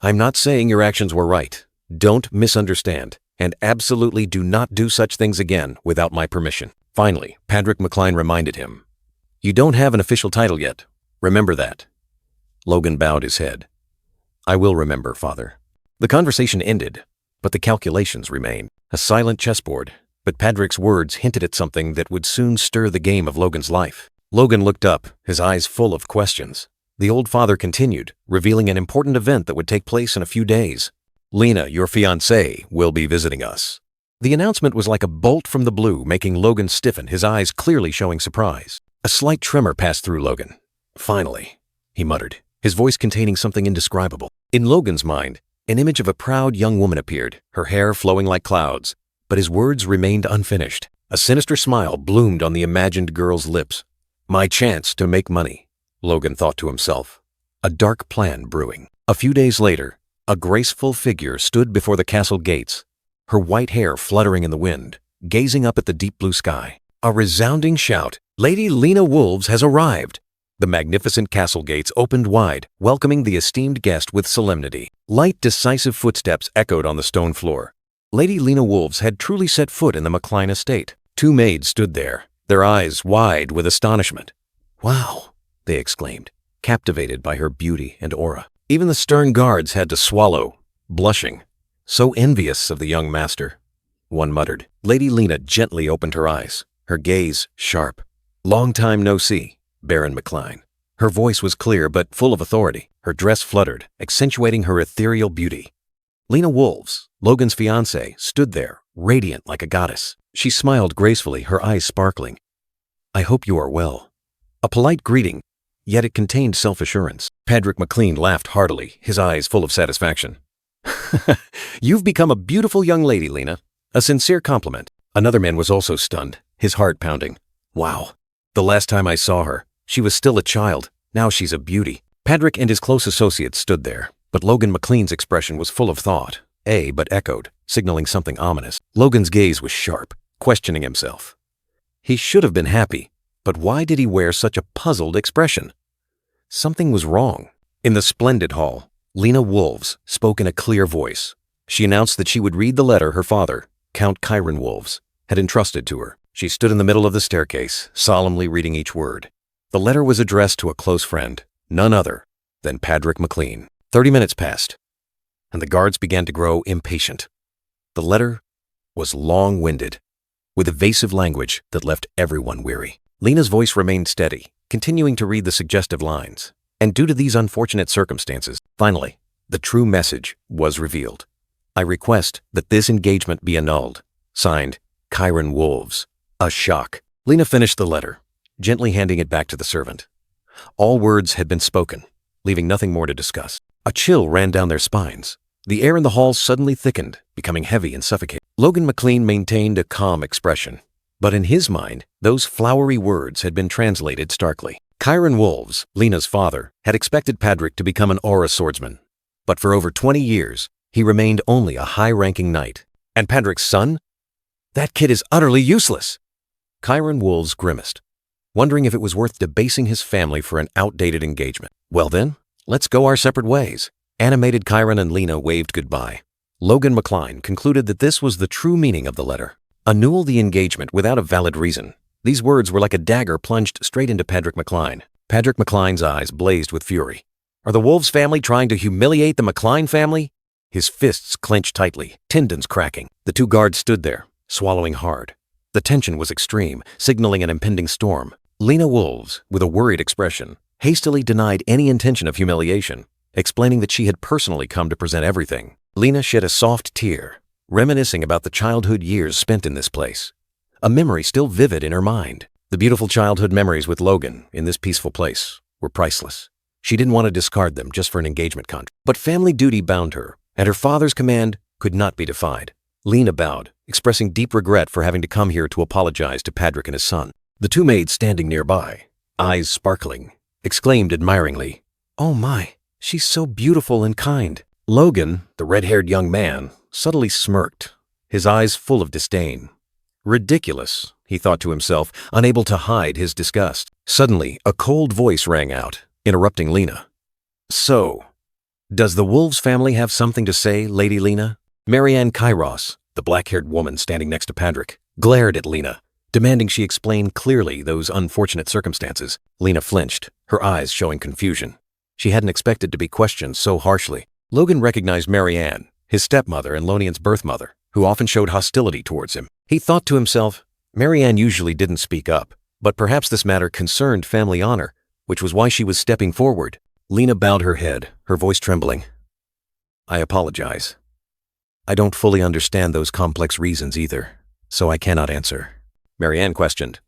S1: I'm not saying your actions were right. Don't misunderstand, and absolutely do not do such things again without my permission. Finally, Patrick McCline reminded him. You don't have an official title yet. Remember that. Logan bowed his head. I will remember, Father. The conversation ended, but the calculations remained. A silent chessboard, but Patrick's words hinted at something that would soon stir the game of Logan's life. Logan looked up, his eyes full of questions. The old father continued, revealing an important event that would take place in a few days. Lena, your fiancée, will be visiting us. The announcement was like a bolt from the blue, making Logan stiffen, his eyes clearly showing surprise. A slight tremor passed through Logan. Finally, he muttered, his voice containing something indescribable. In Logan's mind, an image of a proud young woman appeared, her hair flowing like clouds, but his words remained unfinished. A sinister smile bloomed on the imagined girl's lips. My chance to make money, Logan thought to himself. A dark plan brewing. A few days later, a graceful figure stood before the castle gates, her white hair fluttering in the wind, gazing up at the deep blue sky. A resounding shout, Lady Lena Wolves has arrived! The magnificent castle gates opened wide, welcoming the esteemed guest with solemnity. Light, decisive footsteps echoed on the stone floor. Lady Lena Wolves had truly set foot in the McCline estate. Two maids stood there, their eyes wide with astonishment. Wow, they exclaimed, captivated by her beauty and aura. Even the stern guards had to swallow, blushing, so envious of the young master. One muttered. Lady Lena gently opened her eyes, her gaze sharp. Long time no see, Baron McCline. Her voice was clear but full of authority. Her dress fluttered, accentuating her ethereal beauty. Lena Wolves, Logan's fiancée, stood there, radiant like a goddess. She smiled gracefully, her eyes sparkling. I hope you are well. A polite greeting, yet it contained self-assurance. Patrick McCline laughed heartily, his eyes full of satisfaction. You've become a beautiful young lady, Lena. A sincere compliment. Another man was also stunned, his heart pounding. Wow. The last time I saw her, she was still a child. Now she's a beauty. Patrick and his close associates stood there, but Logan McCline's expression was full of thought, but echoed, signaling something ominous. Logan's gaze was sharp, questioning himself. He should have been happy, but why did he wear such a puzzled expression? Something was wrong. In the splendid hall, Lena Wolves spoke in a clear voice. She announced that she would read the letter her father, Count Chiron Wolves, had entrusted to her. She stood in the middle of the staircase, solemnly reading each word. The letter was addressed to a close friend, none other than Patrick McCline. 30 minutes passed, and the guards began to grow impatient. The letter was long-winded, with evasive language that left everyone weary. Lena's voice remained steady, continuing to read the suggestive lines. And due to these unfortunate circumstances, finally, the true message was revealed. I request that this engagement be annulled. Signed, Chiron Wolves. A shock. Lena finished the letter, gently handing it back to the servant. All words had been spoken, leaving nothing more to discuss. A chill ran down their spines. The air in the hall suddenly thickened, becoming heavy and suffocating. Logan McCline maintained a calm expression, but in his mind, those flowery words had been translated starkly. Chiron Wolves, Lena's father, had expected Patrick to become an aura swordsman, but for over 20 years, he remained only a high-ranking knight. And Patrick's son? That kid is utterly useless! Chiron Wolves grimaced, wondering if it was worth debasing his family for an outdated engagement. Well then, let's go our separate ways. Animated Chiron and Lena waved goodbye. Logan McCline concluded that this was the true meaning of the letter. Annul the engagement without a valid reason. These words were like a dagger plunged straight into Patrick McCline. Patrick McCline's eyes blazed with fury. Are the Wolves family trying to humiliate the McCline family? His fists clenched tightly, tendons cracking. The two guards stood there, swallowing hard. The tension was extreme, signaling an impending storm. Lena Wolves, with a worried expression, hastily denied any intention of humiliation, explaining that she had personally come to present everything. Lena shed a soft tear, reminiscing about the childhood years spent in this place. A memory still vivid in her mind. The beautiful childhood memories with Logan in this peaceful place were priceless. She didn't want to discard them just for an engagement contract. But family duty bound her, and her father's command could not be defied. Lena bowed, expressing deep regret for having to come here to apologize to Patrick and his son. The two maids standing nearby, eyes sparkling, exclaimed admiringly, "Oh my, she's so beautiful and kind." Logan, the red-haired young man, subtly smirked, his eyes full of disdain. Ridiculous, he thought to himself, unable to hide his disgust. Suddenly, a cold voice rang out, interrupting Lena. "So, does the Wolves family have something to say, Lady Lena?" Marianne Kairos, the black-haired woman standing next to Patrick, glared at Lena, demanding she explain clearly those unfortunate circumstances. Lena flinched, her eyes showing confusion. She hadn't expected to be questioned so harshly. Logan recognized Marianne, his stepmother and Lonian's birth mother, who often showed hostility towards him. He thought to himself, Marianne usually didn't speak up, but perhaps this matter concerned family honor, which was why she was stepping forward. Lena bowed her head, her voice trembling. "I apologize. I don't fully understand those complex reasons either, so I cannot answer." Marianne questioned,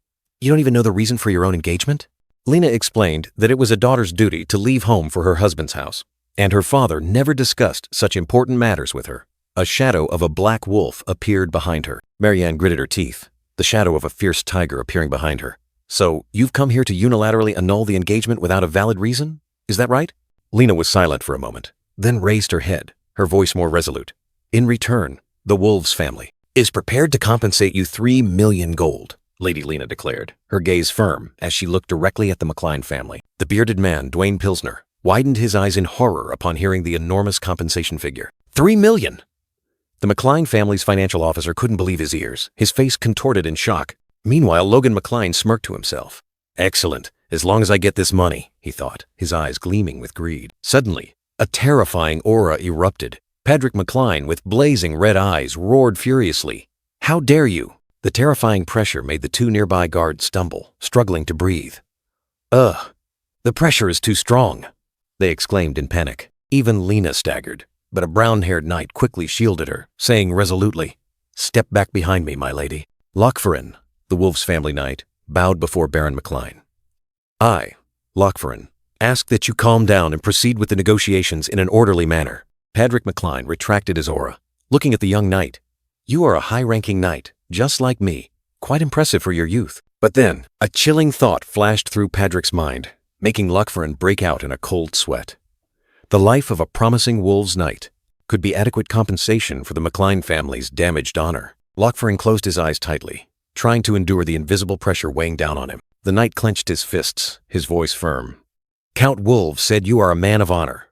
S1: "You don't even know the reason for your own engagement?" Lena explained that it was a daughter's duty to leave home for her husband's house, and her father never discussed such important matters with her. A shadow of a black wolf appeared behind her. Marianne gritted her teeth, the shadow of a fierce tiger appearing behind her. "So, you've come here to unilaterally annul the engagement without a valid reason? Is that right?" Lena was silent for a moment, then raised her head, her voice more resolute. "In return, the Wolves family is prepared to compensate you 3 million gold, Lady Lena declared, her gaze firm as she looked directly at the McCline family. The bearded man, Dwayne Pilsner, widened his eyes in horror upon hearing the enormous compensation figure. 3 million! The McCline family's financial officer couldn't believe his ears, his face contorted in shock. Meanwhile, Logan McCline smirked to himself. "Excellent, as long as I get this money," he thought, his eyes gleaming with greed. Suddenly, a terrifying aura erupted. Patrick McCline, with blazing red eyes, roared furiously. "How dare you!" The terrifying pressure made the two nearby guards stumble, struggling to breathe. "Ugh, the pressure is too strong," they exclaimed in panic. Even Lena staggered, but a brown-haired knight quickly shielded her, saying resolutely, "Step back behind me, my lady." Lockfarin, the Wolves family knight, bowed before Baron McCline. "I, Lockfarin, ask that you calm down and proceed with the negotiations in an orderly manner." Patrick McCline retracted his aura, looking at the young knight. "You are a high-ranking knight, just like me. Quite impressive for your youth." But then, a chilling thought flashed through Patrick's mind, making Lockfarin break out in a cold sweat. The life of a promising Wolves knight could be adequate compensation for the McCline family's damaged honor. Lockfarin closed his eyes tightly, trying to endure the invisible pressure weighing down on him. The knight clenched his fists, his voice firm. "Count Wolves said you are a man of honor.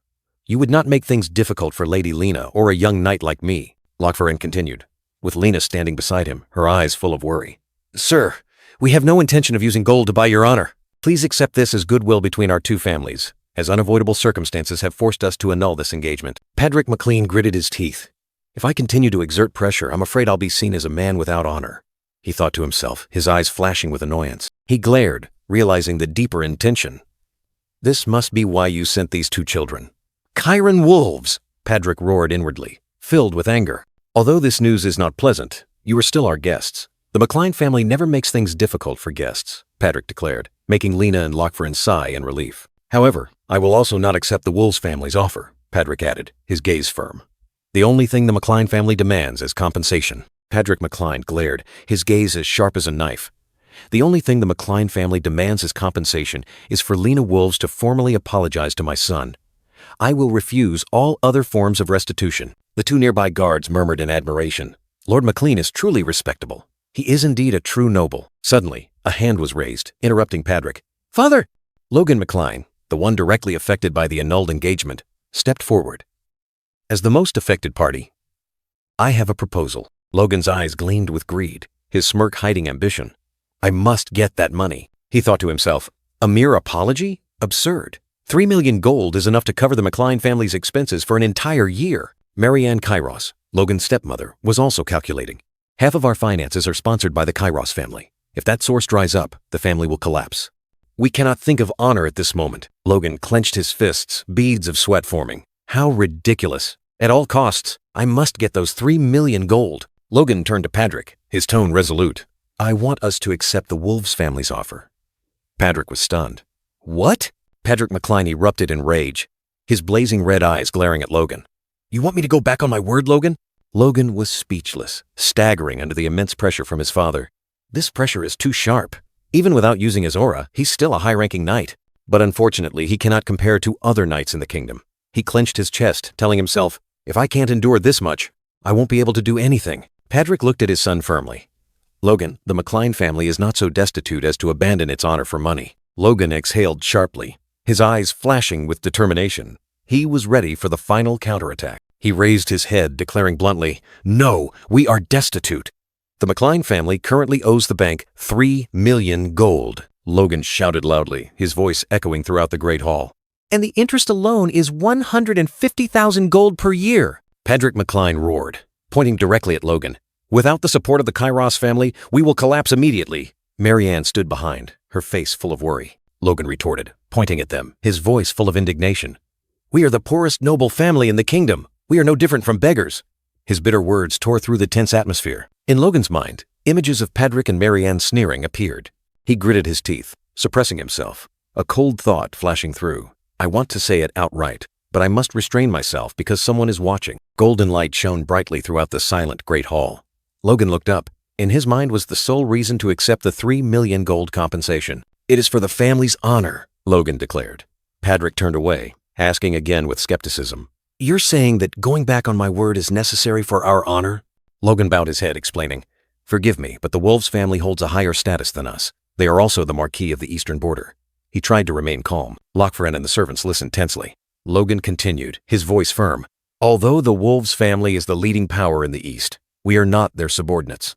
S1: You would not make things difficult for Lady Lena or a young knight like me," Lockfarin continued, with Lena standing beside him, her eyes full of worry. "Sir, we have no intention of using gold to buy your honor. Please accept this as goodwill between our two families, as unavoidable circumstances have forced us to annul this engagement." Patrick McCline gritted his teeth. "If I continue to exert pressure, I'm afraid I'll be seen as a man without honor," he thought to himself, his eyes flashing with annoyance. He glared, realizing the deeper intention. "This must be why you sent these two children." "Chiron Wolves!" Patrick roared inwardly, filled with anger. "Although this news is not pleasant, you are still our guests. The McCline family never makes things difficult for guests," Patrick declared, making Lena and Lockfarin sigh in relief. "However, I will also not accept the Wolves family's offer," Patrick added, his gaze firm. "The only thing the McCline family demands is compensation." Patrick McCline glared, his gaze as sharp as a knife. "The only thing the McCline family demands as compensation is for Lena Wolves to formally apologize to my son. I will refuse all other forms of restitution." The two nearby guards murmured in admiration. "Lord McCline is truly respectable. He is indeed a true noble." Suddenly, a hand was raised, interrupting Patrick. "Father!" Logan McCline, the one directly affected by the annulled engagement, stepped forward. As the most affected party, "I have a proposal." Logan's eyes gleamed with greed, his smirk hiding ambition. "I must get that money," he thought to himself. "A mere apology? Absurd. 3 million gold is enough to cover the McCline family's expenses for an entire year." Marianne Kairos, Logan's stepmother, was also calculating. "Half of our finances are sponsored by the Kairos family. If that source dries up, the family will collapse. We cannot think of honor at this moment." Logan clenched his fists, beads of sweat forming. "How ridiculous. At all costs, I must get those 3 million gold." Logan turned to Patrick, his tone resolute. "I want us to accept the Wolves family's offer." Patrick was stunned. "What?" Patrick McCline erupted in rage, his blazing red eyes glaring at Logan. "You want me to go back on my word, Logan? Logan was speechless, staggering under the immense pressure from his father. This pressure is too sharp. Even without using his aura, he's still a high-ranking knight. But unfortunately, he cannot compare to other knights in the kingdom. He clenched his chest, telling himself, if I can't endure this much, I won't be able to do anything. Patrick looked at his son firmly. Logan, the McLean family is not so destitute as to abandon its honor for money. Logan exhaled sharply, his eyes flashing with determination. He was ready for the final counterattack. He raised his head, declaring bluntly, no, we are destitute. The McLean family currently owes the bank 3 million gold. Logan shouted loudly, his voice echoing throughout the great hall. And the interest alone is 150,000 gold per year. Patrick McLean roared, pointing directly at Logan. Without the support of the Kairos family, we will collapse immediately. Marianne stood behind, her face full of worry. Logan retorted, pointing at them, his voice full of indignation. We are the poorest noble family in the kingdom. We are no different from beggars. His bitter words tore through the tense atmosphere. In Logan's mind, images of Patrick and Marianne sneering appeared. He gritted his teeth, suppressing himself, a cold thought flashing through. I want to say it outright, but I must restrain myself because someone is watching. Golden light shone brightly throughout the silent great hall. Logan looked up. In his mind was the sole reason to accept the 3 million gold compensation. It is for the family's honor, Logan declared. Patrick turned away, asking again with skepticism. You're saying that going back on my word is necessary for our honor? Logan bowed his head, explaining, forgive me, but the Wolves family holds a higher status than us. They are also the Marquis of the Eastern Border. He tried to remain calm. Lockfren and the servants listened tensely. Logan continued, his voice firm. Although the Wolves family is the leading power in the East, we are not their subordinates.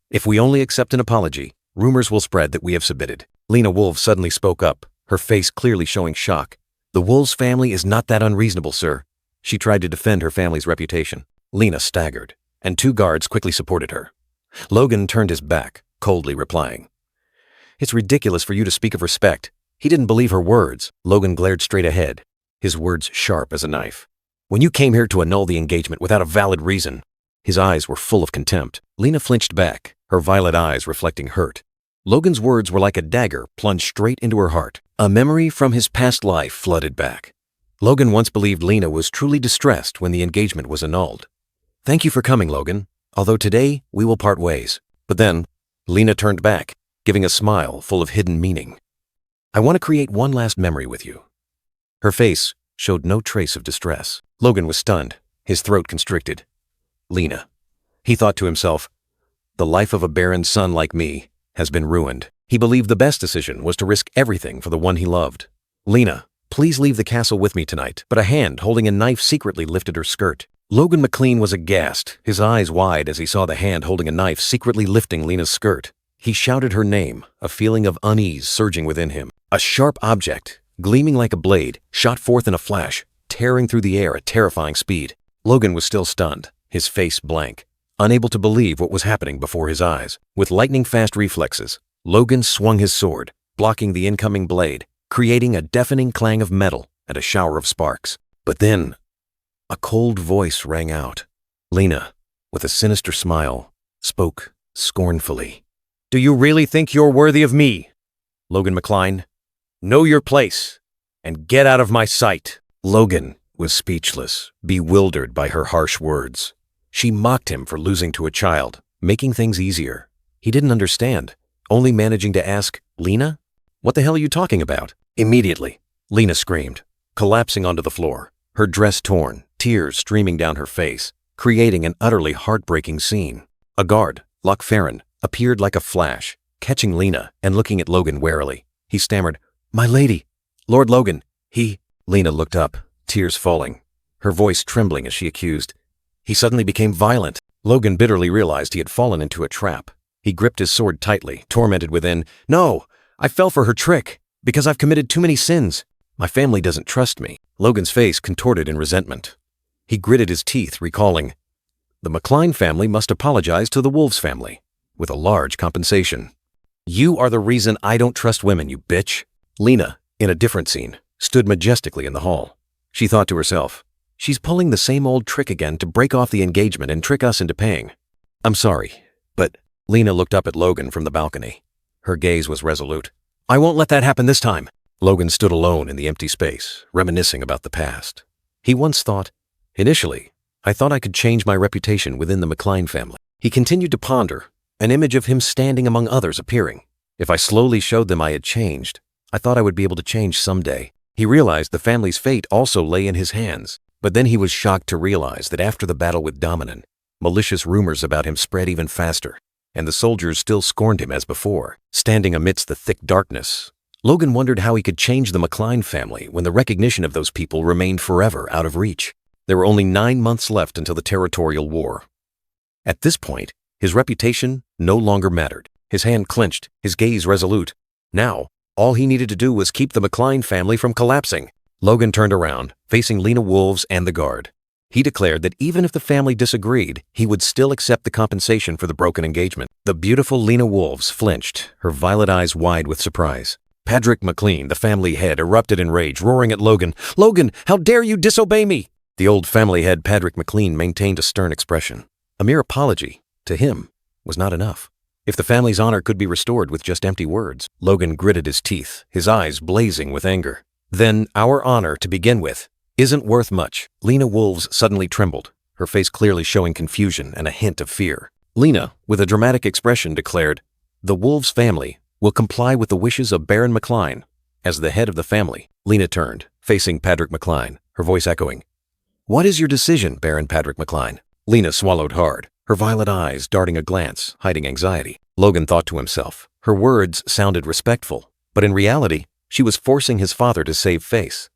S1: If we only accept an apology, rumors will spread that we have submitted. Lena Wolf suddenly spoke up, her face clearly showing shock. The Wolves family is not that unreasonable, sir. She tried to defend her family's reputation. Lena staggered, and 2 guards quickly supported her. Logan turned his back, coldly replying, it's ridiculous for you to speak of respect. He didn't believe her words. Logan glared straight ahead, his words sharp as a knife. When you came here to annul the engagement without a valid reason. His eyes were full of contempt. Lena flinched back, her violet eyes reflecting hurt. Logan's words were like a dagger plunged straight into her heart. A memory from his past life flooded back. Logan once believed Lena was truly distressed when the engagement was annulled. Thank you for coming, Logan, although today we will part ways. But then, Lena turned back, giving a smile full of hidden meaning. I want to create one last memory with you. Her face showed no trace of distress. Logan was stunned, his throat constricted. Lena. He thought to himself, the life of a barren son like me has been ruined. He believed the best decision was to risk everything for the one he loved. Lena, please leave the castle with me tonight. But a hand holding a knife secretly lifted her skirt. Logan McLean was aghast, his eyes wide as he saw the hand holding a knife secretly lifting Lena's skirt. He shouted her name, a feeling of unease surging within him. A sharp object, gleaming like a blade, shot forth in a flash, tearing through the air at terrifying speed. Logan was still stunned, his face blank, unable to believe what was happening before his eyes. With lightning-fast reflexes, Logan swung his sword, blocking the incoming blade, creating a deafening clang of metal and a shower of sparks. But then, a cold voice rang out. Lena, with a sinister smile, spoke scornfully. Do you really think you're worthy of me? Logan McLean, know your place and get out of my sight. Logan was speechless, bewildered by her harsh words. She mocked him for losing to a child, making things easier. He didn't understand, only managing to ask, Lena? What the hell are you talking about? Immediately, Lena screamed, collapsing onto the floor, her dress torn, tears streaming down her face, creating an utterly heartbreaking scene. A guard, Lockfren, appeared like a flash, catching Lena and looking at Logan warily. He stammered, My lady, Lord Logan, he... Lena looked up, tears falling, her voice trembling as she accused. He suddenly became violent. Logan bitterly realized he had fallen into a trap. He gripped his sword tightly, tormented within. No, I fell for her trick, because I've committed too many sins. My family doesn't trust me. Logan's face contorted in resentment. He gritted his teeth, recalling, the McLean family must apologize to the Wolves family, with a large compensation. You are the reason I don't trust women, you bitch. Lena, in a different scene, stood majestically in the hall. She thought to herself, she's pulling the same old trick again to break off the engagement and trick us into paying. I'm sorry, but Lena looked up at Logan from the balcony. Her gaze was resolute. I won't let that happen this time. Logan stood alone in the empty space, reminiscing about the past. He once thought, initially, I thought I could change my reputation within the McLean family. He continued to ponder, an image of him standing among others appearing. If I slowly showed them I had changed, I thought I would be able to change someday. He realized the family's fate also lay in his hands, but then he was shocked to realize that after the battle with Dominan, malicious rumors about him spread even faster, and the soldiers still scorned him as before. Standing amidst the thick darkness, Logan wondered how he could change the McLean family when the recognition of those people remained forever out of reach. There were only 9 months left until the territorial war. At this point, his reputation no longer mattered. His hand clenched, his gaze resolute. Now, all he needed to do was keep the McLean family from collapsing. Logan turned around, facing Lena Wolves and the guard. He declared that even if the family disagreed, he would still accept the compensation for the broken engagement. The beautiful Lena Wolves flinched, her violet eyes wide with surprise. Patrick McLean, the family head, erupted in rage, roaring at Logan, "Logan, how dare you disobey me?" The old family head, Patrick McLean, maintained a stern expression. A mere apology, to him, was not enough. If the family's honor could be restored with just empty words. Logan gritted his teeth, his eyes blazing with anger. Then our honor, to begin with, isn't worth much. Lena Wolves suddenly trembled, her face clearly showing confusion and a hint of fear. Lena, with a dramatic expression, declared, "The Wolves family will comply with the wishes of Baron McLean." As the head of the family, Lena turned, facing Patrick McLean, her voice echoing, "What is your decision, Baron Patrick McLean?" Lena swallowed hard, her violet eyes darting a glance, hiding anxiety. Logan thought to himself, her words sounded respectful, but in reality, she was forcing his father to save face.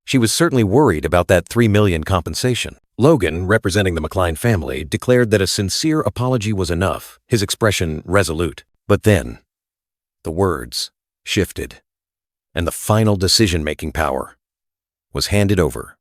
S1: She was certainly worried about that $3 million compensation. Logan, representing the McLean family, declared that a sincere apology was enough, his expression resolute. But then, the words shifted, and the final decision-making power was handed over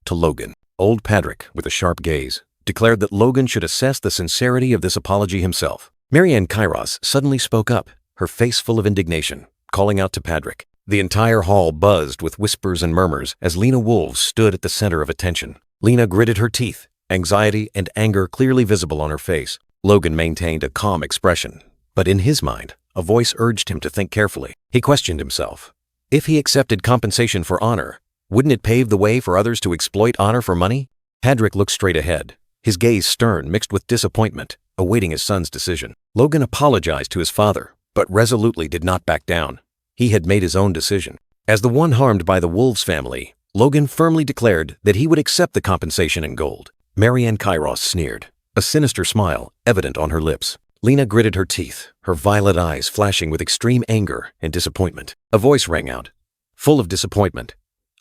S1: to Logan. Old Patrick, with a sharp gaze, declared that Logan should assess the sincerity of this apology himself. Marianne Kairos suddenly spoke up, her face full of indignation, calling out to Patrick. The entire hall buzzed with whispers and murmurs as Lena Wolves stood at the center of attention. Lena gritted her teeth, anxiety and anger clearly visible on her face. Logan maintained a calm expression, but in his mind, a voice urged him to think carefully. He questioned himself. If he accepted compensation for honor, wouldn't it pave the way for others to exploit honor for money? Patrick looked straight ahead, his gaze stern mixed with disappointment, awaiting his son's decision. Logan apologized to his father, but resolutely did not back down. He had made his own decision. As the one harmed by the Wolves family, Logan firmly declared that he would accept the compensation in gold. Marianne Kairos sneered, a sinister smile evident on her lips. Lena gritted her teeth, her violet eyes flashing with extreme anger and disappointment. A voice rang out, full of disappointment.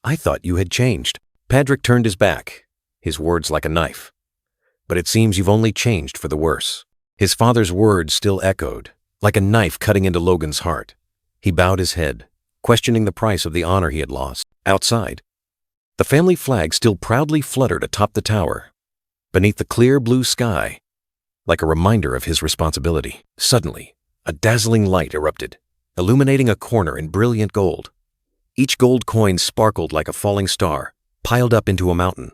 S1: "I thought you had changed." Patrick turned his back, his words like a knife. "But it seems you've only changed for the worse." His father's words still echoed, like a knife cutting into Logan's heart. He bowed his head, questioning the price of the honor he had lost. Outside, the family flag still proudly fluttered atop the tower, beneath the clear blue sky, like a reminder of his responsibility. Suddenly, a dazzling light erupted, illuminating a corner in brilliant gold. Each gold coin sparkled like a falling star, piled up into a mountain.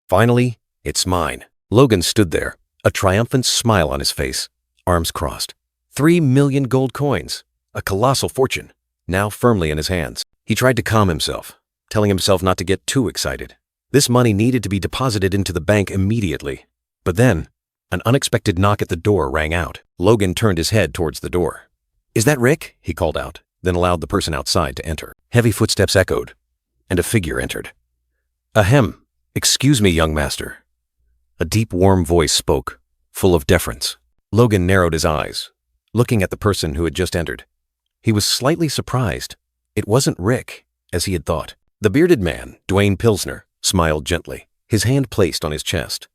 S1: "Finally, it's mine." Logan stood there, a triumphant smile on his face, arms crossed. 3 million gold coins, a colossal fortune, now firmly in his hands. He tried to calm himself, telling himself not to get too excited. This money needed to be deposited into the bank immediately. But then, an unexpected knock at the door rang out. Logan turned his head towards the door. "Is that Rick?" he called out, then allowed the person outside to enter. Heavy footsteps echoed, and a figure entered. "Ahem, excuse me, young master." A deep, warm voice spoke, full of deference. Logan narrowed his eyes, looking at the person who had just entered. He was slightly surprised. It wasn't Rick, as he had thought. The bearded man, Dwayne Pilsner, smiled gently, his hand placed on his chest.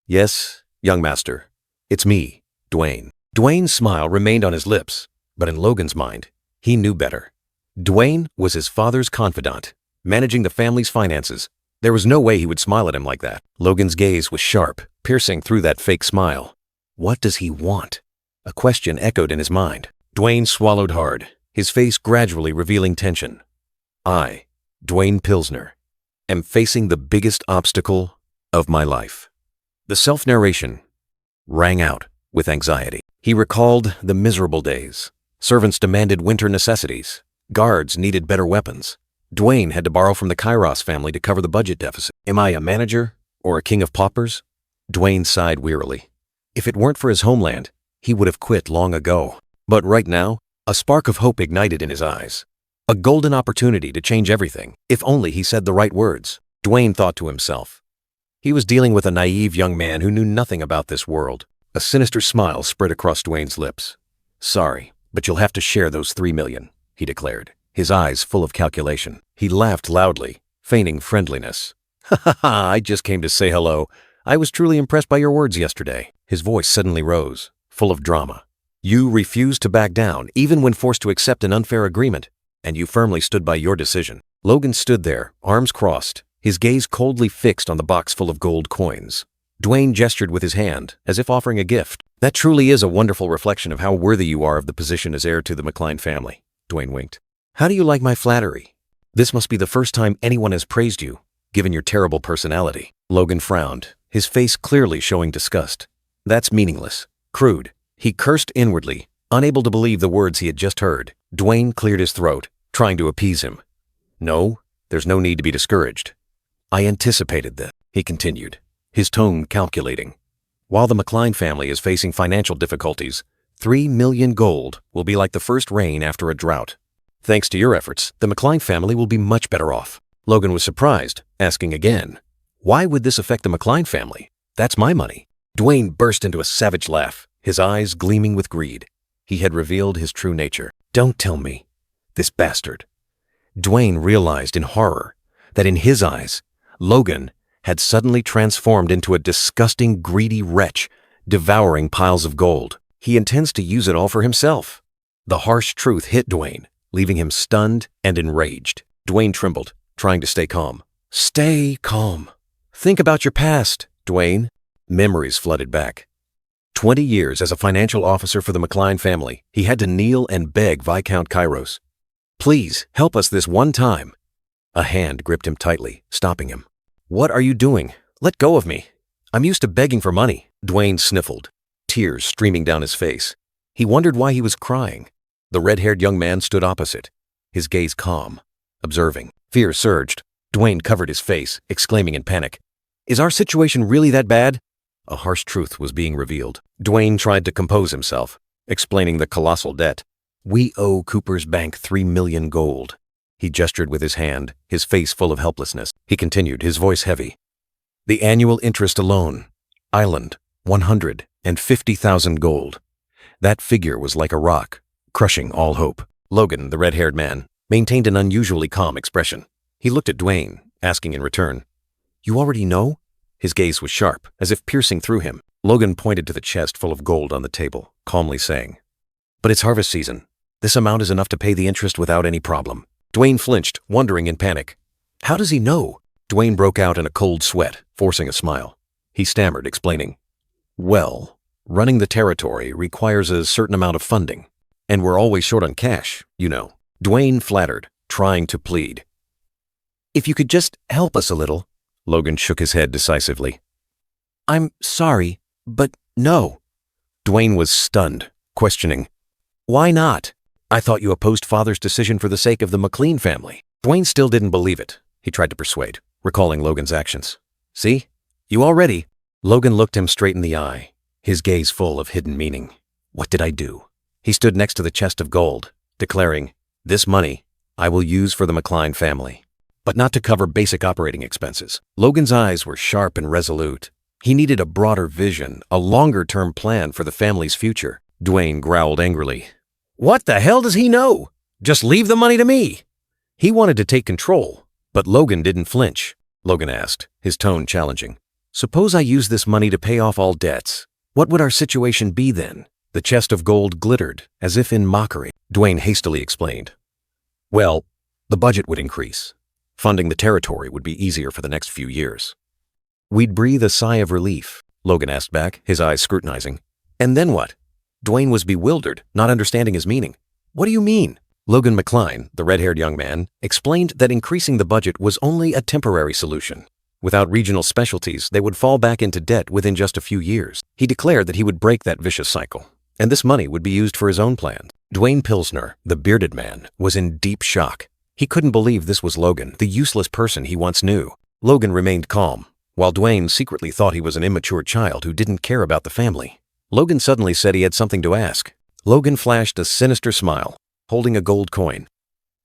S1: "Yes, young master, it's me, Dwayne." Dwayne's smile remained on his lips, but in Logan's mind, he knew better. Dwayne was his father's confidant, managing the family's finances. There was no way he would smile at him like that. Logan's gaze was sharp, piercing through that fake smile. What does he want? A question echoed in his mind. Dwayne swallowed hard, his face gradually revealing tension. "I, Dwayne Pilsner, am facing the biggest obstacle of my life." The self-narration rang out with anxiety. He recalled the miserable days. Servants demanded winter necessities. Guards needed better weapons. Dwayne had to borrow from the Kairos family to cover the budget deficit. Am I a manager? Or a king of paupers? Dwayne sighed wearily. If it weren't for his homeland, he would have quit long ago. But right now, a spark of hope ignited in his eyes. A golden opportunity to change everything, if only he said the right words. Dwayne thought to himself. He was dealing with a naive young man who knew nothing about this world. A sinister smile spread across Dwayne's lips. Sorry, but you'll have to share those 3 million, he declared, his eyes full of calculation. He laughed loudly, feigning friendliness. Ha ha ha, I just came to say hello. I was truly impressed by your words yesterday. His voice suddenly rose, full of drama. You refused to back down, even when forced to accept an unfair agreement, and you firmly stood by your decision. Logan stood there, arms crossed, his gaze coldly fixed on the box full of gold coins. Dwayne gestured with his hand, as if offering a gift. That truly is a wonderful reflection of how worthy you are of the position as heir to the McCline family. Dwayne winked. How do you like my flattery? This must be the first time anyone has praised you, given your terrible personality. Logan frowned, his face clearly showing disgust. That's meaningless. Crude. He cursed inwardly, unable to believe the words he had just heard. Dwayne cleared his throat, trying to appease him. No, there's no need to be discouraged. I anticipated that, he continued, his tone calculating. While the McCline family is facing financial difficulties, 3 million gold will be like the first rain after a drought. Thanks to your efforts, the McCline family will be much better off. Logan was surprised, asking again, why would this affect the McCline family? That's my money. Dwayne burst into a savage laugh, his eyes gleaming with greed. He had revealed his true nature. Don't tell me. This bastard. Dwayne realized in horror that in his eyes, Logan had suddenly transformed into a disgusting, greedy wretch, devouring piles of gold. He intends to use it all for himself. The harsh truth hit Dwayne, leaving him stunned and enraged. Dwayne trembled, trying to stay calm. Stay calm. Think about your past, Dwayne. Memories flooded back. 20 years as a financial officer for the McCline family, he had to kneel and beg Viscount Kairos. Please, help us this one time. A hand gripped him tightly, stopping him. What are you doing? Let go of me. I'm used to begging for money. Dwayne sniffled, tears streaming down his face. He wondered why he was crying. The red-haired young man stood opposite, his gaze calm, observing. Fear surged. Dwayne covered his face, exclaiming in panic. Is our situation really that bad? A harsh truth was being revealed. Dwayne tried to compose himself, explaining the colossal debt. We owe Cooper's Bank 3 million gold. He gestured with his hand, his face full of helplessness. He continued, his voice heavy. The annual interest alone, island, 150,000 gold. That figure was like a rock, crushing all hope. Logan, the red-haired man, maintained an unusually calm expression. He looked at Dwayne, asking in return, You already know? His gaze was sharp, as if piercing through him. Logan pointed to the chest full of gold on the table, calmly saying, But it's harvest season. This amount is enough to pay the interest without any problem. Dwayne flinched, wondering in panic. How does he know? Dwayne broke out in a cold sweat, forcing a smile. He stammered, explaining, Well, running the territory requires a certain amount of funding, and we're always short on cash, you know. Dwayne flattered, trying to plead. If you could just help us a little. Logan shook his head decisively. I'm sorry, but no. Dwayne was stunned, questioning, Why not? I thought you opposed Father's decision for the sake of the McCline family. Dwayne still didn't believe it. He tried to persuade, recalling Logan's actions. See? You already. Logan looked him straight in the eye, his gaze full of hidden meaning. What did I do? He stood next to the chest of gold, declaring, This money I will use for the McCline family, but not to cover basic operating expenses. Logan's eyes were sharp and resolute. He needed a broader vision, a longer-term plan for the family's future. Dwayne growled angrily. What the hell does he know? Just leave the money to me. He wanted to take control, but Logan didn't flinch. Logan asked, his tone challenging. Suppose I use this money to pay off all debts. What would our situation be then? The chest of gold glittered, as if in mockery. Dwayne hastily explained. Well, the budget would increase. Funding the territory would be easier for the next few years. We'd breathe a sigh of relief, Logan asked back, his eyes scrutinizing. And then what? Dwayne was bewildered, not understanding his meaning. What do you mean? Logan McCline, the red-haired young man, explained that increasing the budget was only a temporary solution. Without regional specialties, they would fall back into debt within just a few years. He declared that he would break that vicious cycle, and this money would be used for his own plans. Dwayne Pilsner, the bearded man, was in deep shock. He couldn't believe this was Logan, the useless person he once knew. Logan remained calm, while Dwayne secretly thought he was an immature child who didn't care about the family. Logan suddenly said he had something to ask. Logan flashed a sinister smile, holding a gold coin.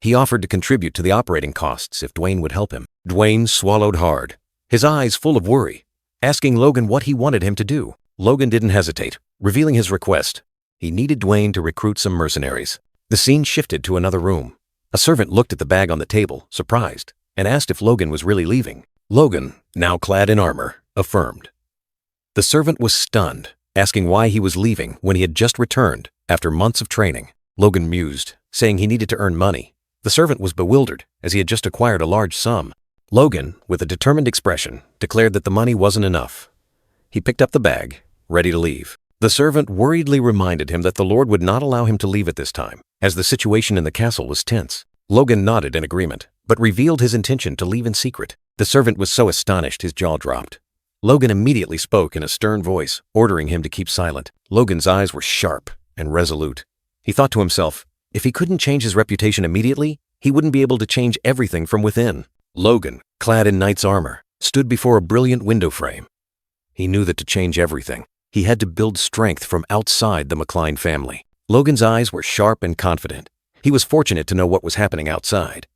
S1: He offered to contribute to the operating costs if Dwayne would help him. Dwayne swallowed hard, his eyes full of worry, asking Logan what he wanted him to do. Logan didn't hesitate, revealing his request. He needed Dwayne to recruit some mercenaries. The scene shifted to another room. A servant looked at the bag on the table, surprised, and asked if Logan was really leaving. Logan, now clad in armor, affirmed. The servant was stunned, asking why he was leaving when he had just returned after months of training. Logan mused, saying he needed to earn money. The servant was bewildered, as he had just acquired a large sum. Logan, with a determined expression, declared that the money wasn't enough. He picked up the bag, ready to leave. The servant worriedly reminded him that the Lord would not allow him to leave at this time, as the situation in the castle was tense. Logan nodded in agreement, but revealed his intention to leave in secret. The servant was so astonished his jaw dropped. Logan immediately spoke in a stern voice, ordering him to keep silent. Logan's eyes were sharp and resolute. He thought to himself, if he couldn't change his reputation immediately, he wouldn't be able to change everything from within. Logan, clad in knight's armor, stood before a brilliant window frame. He knew that to change everything, he had to build strength from outside the McCline family. Logan's eyes were sharp and confident. He was fortunate to know what was happening outside.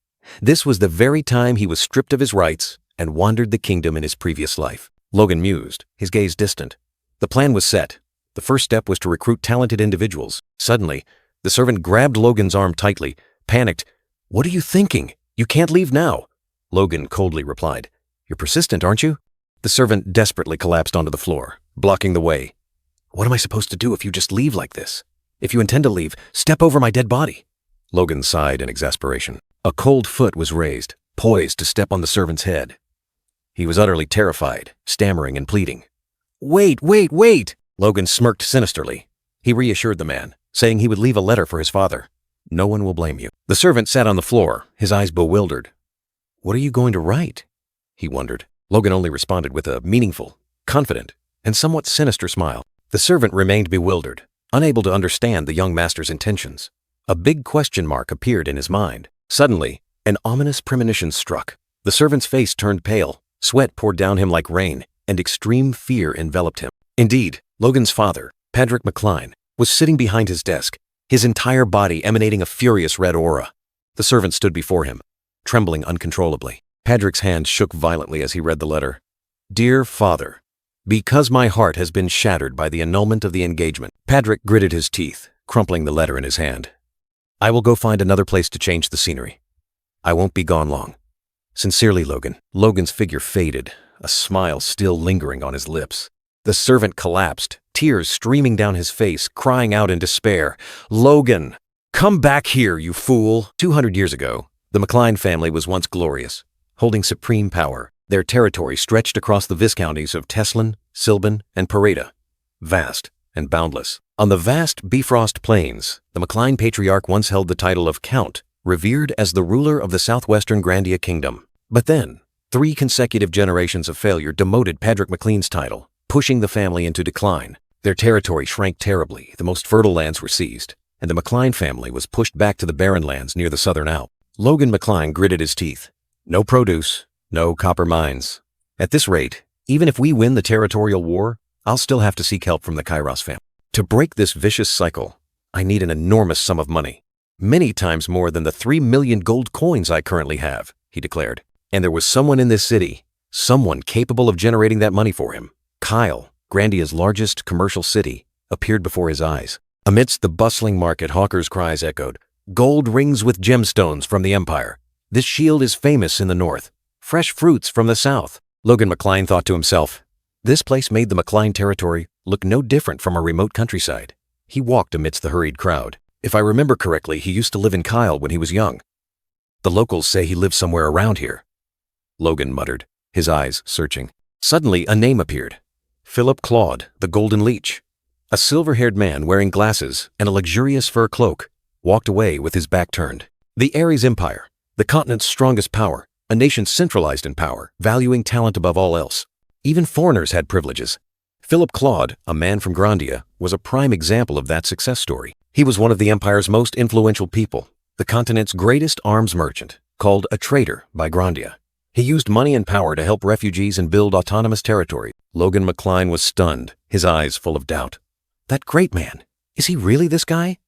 S1: This was the very time he was stripped of his rights and wandered the kingdom in his previous life. Logan mused, his gaze distant. The plan was set. The first step was to recruit talented individuals. Suddenly, the servant grabbed Logan's arm tightly, panicked. "What are you thinking? You can't leave now." Logan coldly replied, "You're persistent, aren't you?" The servant desperately collapsed onto the floor, blocking the way. "What am I supposed to do if you just leave like this? If you intend to leave, step over my dead body." Logan sighed in exasperation. A cold foot was raised, poised to step on the servant's head. He was utterly terrified, stammering and pleading. "Wait, wait, wait!" Logan smirked sinisterly. He reassured the man, saying he would leave a letter for his father. "No one will blame you." The servant sat on the floor, his eyes bewildered. "What are you going to write?" he wondered. Logan only responded with a meaningful, confident, and somewhat sinister smile. The servant remained bewildered, unable to understand the young master's intentions. A big question mark appeared in his mind. Suddenly, an ominous premonition struck. The servant's face turned pale, sweat poured down him like rain, and extreme fear enveloped him. Indeed, Logan's father, Patrick McCline, was sitting behind his desk, his entire body emanating a furious red aura. The servant stood before him, trembling uncontrollably. Patrick's hand shook violently as he read the letter. "Dear Father, because my heart has been shattered by the annulment of the engagement." Patrick gritted his teeth, crumpling the letter in his hand. "I will go find another place to change the scenery. I won't be gone long. Sincerely, Logan." Logan's figure faded, a smile still lingering on his lips. The servant collapsed, tears streaming down his face, crying out in despair, "Logan, come back here, you fool!" 200 years ago, the McCline family was once glorious, holding supreme power. Their territory stretched across the viscounties of Teslin, Silban, and Pareda, vast and boundless. On the vast Bifrost Plains, the McCline patriarch once held the title of Count, revered as the ruler of the southwestern Grandia Kingdom. But then, 3 consecutive generations of failure demoted Patrick McClean's title, pushing the family into decline. Their territory shrank terribly, the most fertile lands were seized, and the McCline family was pushed back to the barren lands near the southern Alps. Logan McCline gritted his teeth. No produce, no copper mines. At this rate, even if we win the territorial war, I'll still have to seek help from the Kairos family. To break this vicious cycle, I need an enormous sum of money, many times more than the 3 million gold coins I currently have, he declared. And there was someone in this city, someone capable of generating that money for him. Kyle, Grandia's largest commercial city, appeared before his eyes. Amidst the bustling market, hawkers' cries echoed. "Gold rings with gemstones from the Empire. This shield is famous in the north. Fresh fruits from the south." Logan McCline thought to himself, this place made the McCline territory look no different from a remote countryside. He walked amidst the hurried crowd. If I remember correctly, he used to live in Kyle when he was young. The locals say he lives somewhere around here. Logan muttered, his eyes searching. Suddenly, a name appeared. Philip Claude, the Golden Leech. A silver-haired man wearing glasses and a luxurious fur cloak walked away with his back turned. The Ares Empire, the continent's strongest power, a nation centralized in power, valuing talent above all else. Even foreigners had privileges. Philip Claude, a man from Grandia, was a prime example of that success story. He was one of the Empire's most influential people, the continent's greatest arms merchant, called a trader by Grandia. He used money and power to help refugees and build autonomous territory. Logan McCline was stunned, his eyes full of doubt. That great man, is he really this guy?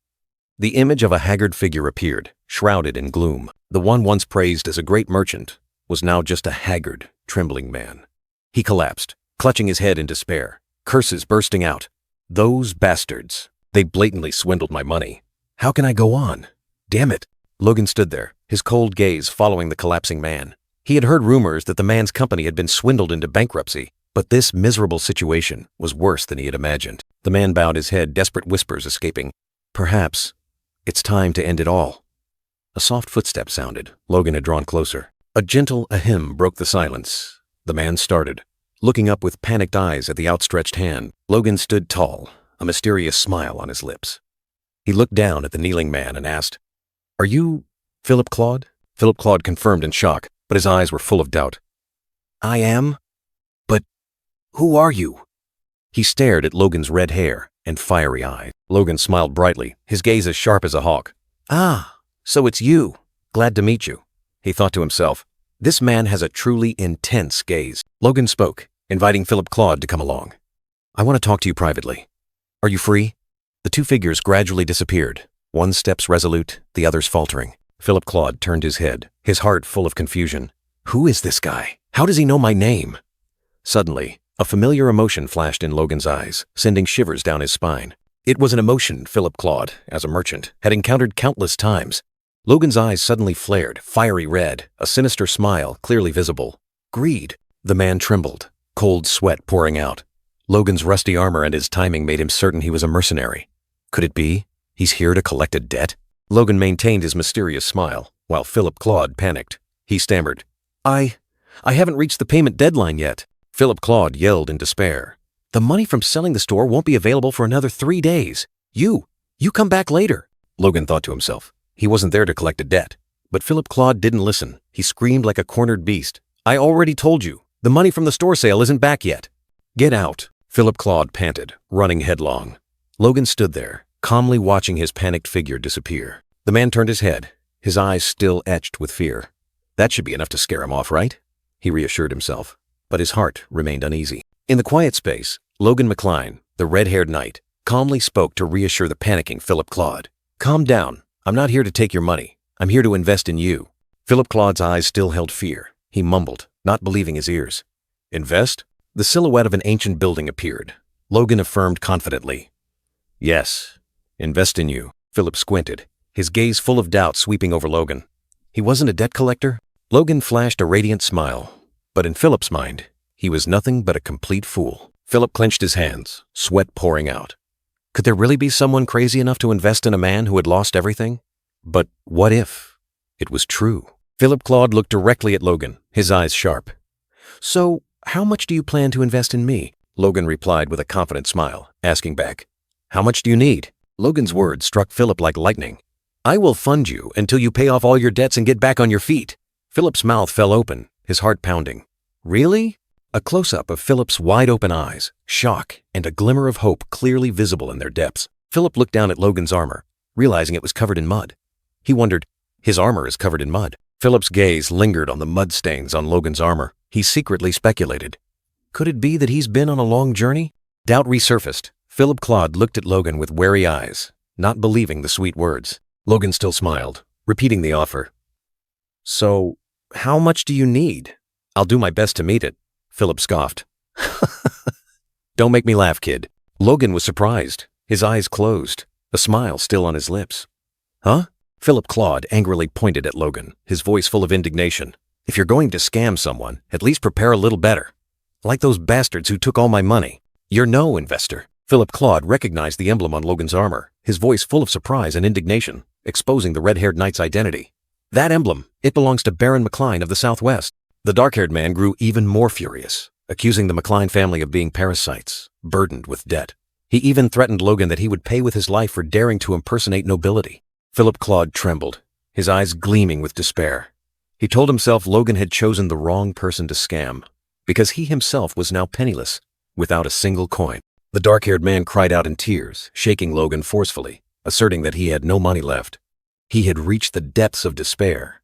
S1: The image of a haggard figure appeared, shrouded in gloom. The one once praised as a great merchant was now just a haggard, trembling man. He collapsed, clutching his head in despair, curses bursting out. Those bastards. They blatantly swindled my money. How can I go on? Damn it. Logan stood there, his cold gaze following the collapsing man. He had heard rumors that the man's company had been swindled into bankruptcy, but this miserable situation was worse than he had imagined. The man bowed his head, desperate whispers escaping. Perhaps it's time to end it all. A soft footstep sounded. Logan had drawn closer. A gentle ahem broke the silence. The man started, looking up with panicked eyes at the outstretched hand. Logan stood tall, a mysterious smile on his lips. He looked down at the kneeling man and asked, "Are you Philip Claude?" Philip Claude confirmed in shock, but his eyes were full of doubt. "I am? But who are you?" He stared at Logan's red hair and fiery eyes. Logan smiled brightly, his gaze as sharp as a hawk. "Ah, so it's you. Glad to meet you." He thought to himself, this man has a truly intense gaze. Logan spoke, inviting Philip Claude to come along. "I want to talk to you privately. Are you free?" The two figures gradually disappeared, one steps resolute, the others faltering. Philip Claude turned his head, his heart full of confusion. Who is this guy? How does he know my name? Suddenly, a familiar emotion flashed in Logan's eyes, sending shivers down his spine. It was an emotion Philip Claude, as a merchant, had encountered countless times. Logan's eyes suddenly flared, fiery red, a sinister smile clearly visible. Greed. The man trembled, cold sweat pouring out. Logan's rusty armor and his timing made him certain he was a mercenary. Could it be? He's here to collect a debt? Logan maintained his mysterious smile, while Philip Claude panicked. He stammered, I haven't reached the payment deadline yet." Philip Claude yelled in despair. "The money from selling the store won't be available for another 3 days. You come back later." Logan thought to himself. He wasn't there to collect a debt. But Philip Claude didn't listen. He screamed like a cornered beast. "I already told you. The money from the store sale isn't back yet." "Get out," Philip Claude panted, running headlong. Logan stood there, calmly watching his panicked figure disappear. The man turned his head, his eyes still etched with fear. That should be enough to scare him off, right? He reassured himself. But his heart remained uneasy. In the quiet space, Logan McCline, the red-haired knight, calmly spoke to reassure the panicking Philip Claude. "Calm down. I'm not here to take your money. I'm here to invest in you." Philip Claude's eyes still held fear. He mumbled, not believing his ears. "Invest?" The silhouette of an ancient building appeared. Logan affirmed confidently. "Yes, invest in you." Philip squinted, his gaze full of doubt sweeping over Logan. He wasn't a debt collector? Logan flashed a radiant smile, but in Philip's mind, he was nothing but a complete fool. Philip clenched his hands, sweat pouring out. Could there really be someone crazy enough to invest in a man who had lost everything? But what if it was true? Philip Claude looked directly at Logan, his eyes sharp. "So, how much do you plan to invest in me?" Logan replied with a confident smile, asking back, "How much do you need?" Logan's words struck Philip like lightning. "I will fund you until you pay off all your debts and get back on your feet." Philip's mouth fell open, his heart pounding. "Really?" A close-up of Philip's wide-open eyes, shock, and a glimmer of hope clearly visible in their depths. Philip looked down at Logan's armor, realizing it was covered in mud. He wondered, his armor is covered in mud. Philip's gaze lingered on the mud stains on Logan's armor. He secretly speculated. Could it be that he's been on a long journey? Doubt resurfaced. Philip Claude looked at Logan with wary eyes, not believing the sweet words. Logan still smiled, repeating the offer. "So, how much do you need?" "I'll do my best to meet it," Philip scoffed. "Don't make me laugh, kid." Logan was surprised, his eyes closed, a smile still on his lips. "Huh?" Philip Claude angrily pointed at Logan, his voice full of indignation. "If you're going to scam someone, at least prepare a little better. Like those bastards who took all my money. You're no investor." Philip Claude recognized the emblem on Logan's armor, his voice full of surprise and indignation, exposing the red-haired knight's identity. "That emblem, it belongs to Baron McCline of the Southwest." The dark-haired man grew even more furious, accusing the McCline family of being parasites, burdened with debt. He even threatened Logan that he would pay with his life for daring to impersonate nobility. Philip Claude trembled, his eyes gleaming with despair. He told himself Logan had chosen the wrong person to scam, because he himself was now penniless, without a single coin. The dark-haired man cried out in tears, shaking Logan forcefully, asserting that he had no money left. He had reached the depths of despair.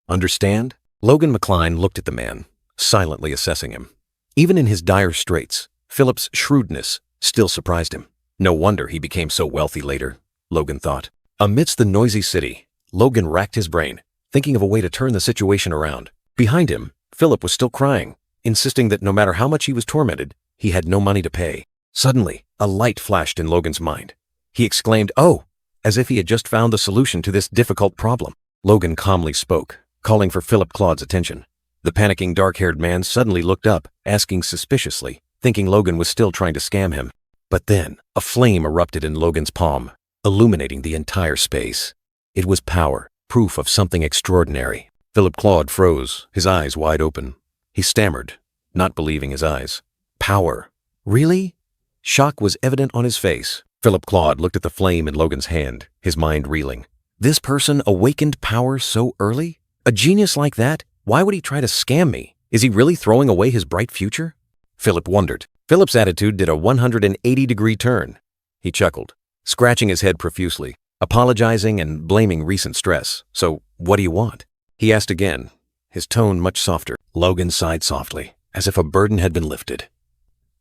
S1: "Understand?" Logan McCline looked at the man, silently assessing him. Even in his dire straits, Philip's shrewdness still surprised him. No wonder he became so wealthy later, Logan thought. Amidst the noisy city, Logan racked his brain, thinking of a way to turn the situation around. Behind him, Philip was still crying, insisting that no matter how much he was tormented, he had no money to pay. Suddenly, a light flashed in Logan's mind. He exclaimed, "Oh!" as if he had just found the solution to this difficult problem. Logan calmly spoke, calling for Philip Claude's attention. The panicking dark-haired man suddenly looked up, asking suspiciously, thinking Logan was still trying to scam him. But then, a flame erupted in Logan's palm, illuminating the entire space. It was power, proof of something extraordinary. Philip Claude froze, his eyes wide open. He stammered, not believing his eyes. Power? Really? Shock was evident on his face. Philip Claude looked at the flame in Logan's hand, his mind reeling. This person awakened power so early? A genius like that? Why would he try to scam me? Is he really throwing away his bright future? Philip wondered. Philip's attitude did a 180-degree turn. He chuckled, scratching his head profusely, apologizing and blaming recent stress. "So, what do you want?" he asked again, his tone much softer. Logan sighed softly, as if a burden had been lifted.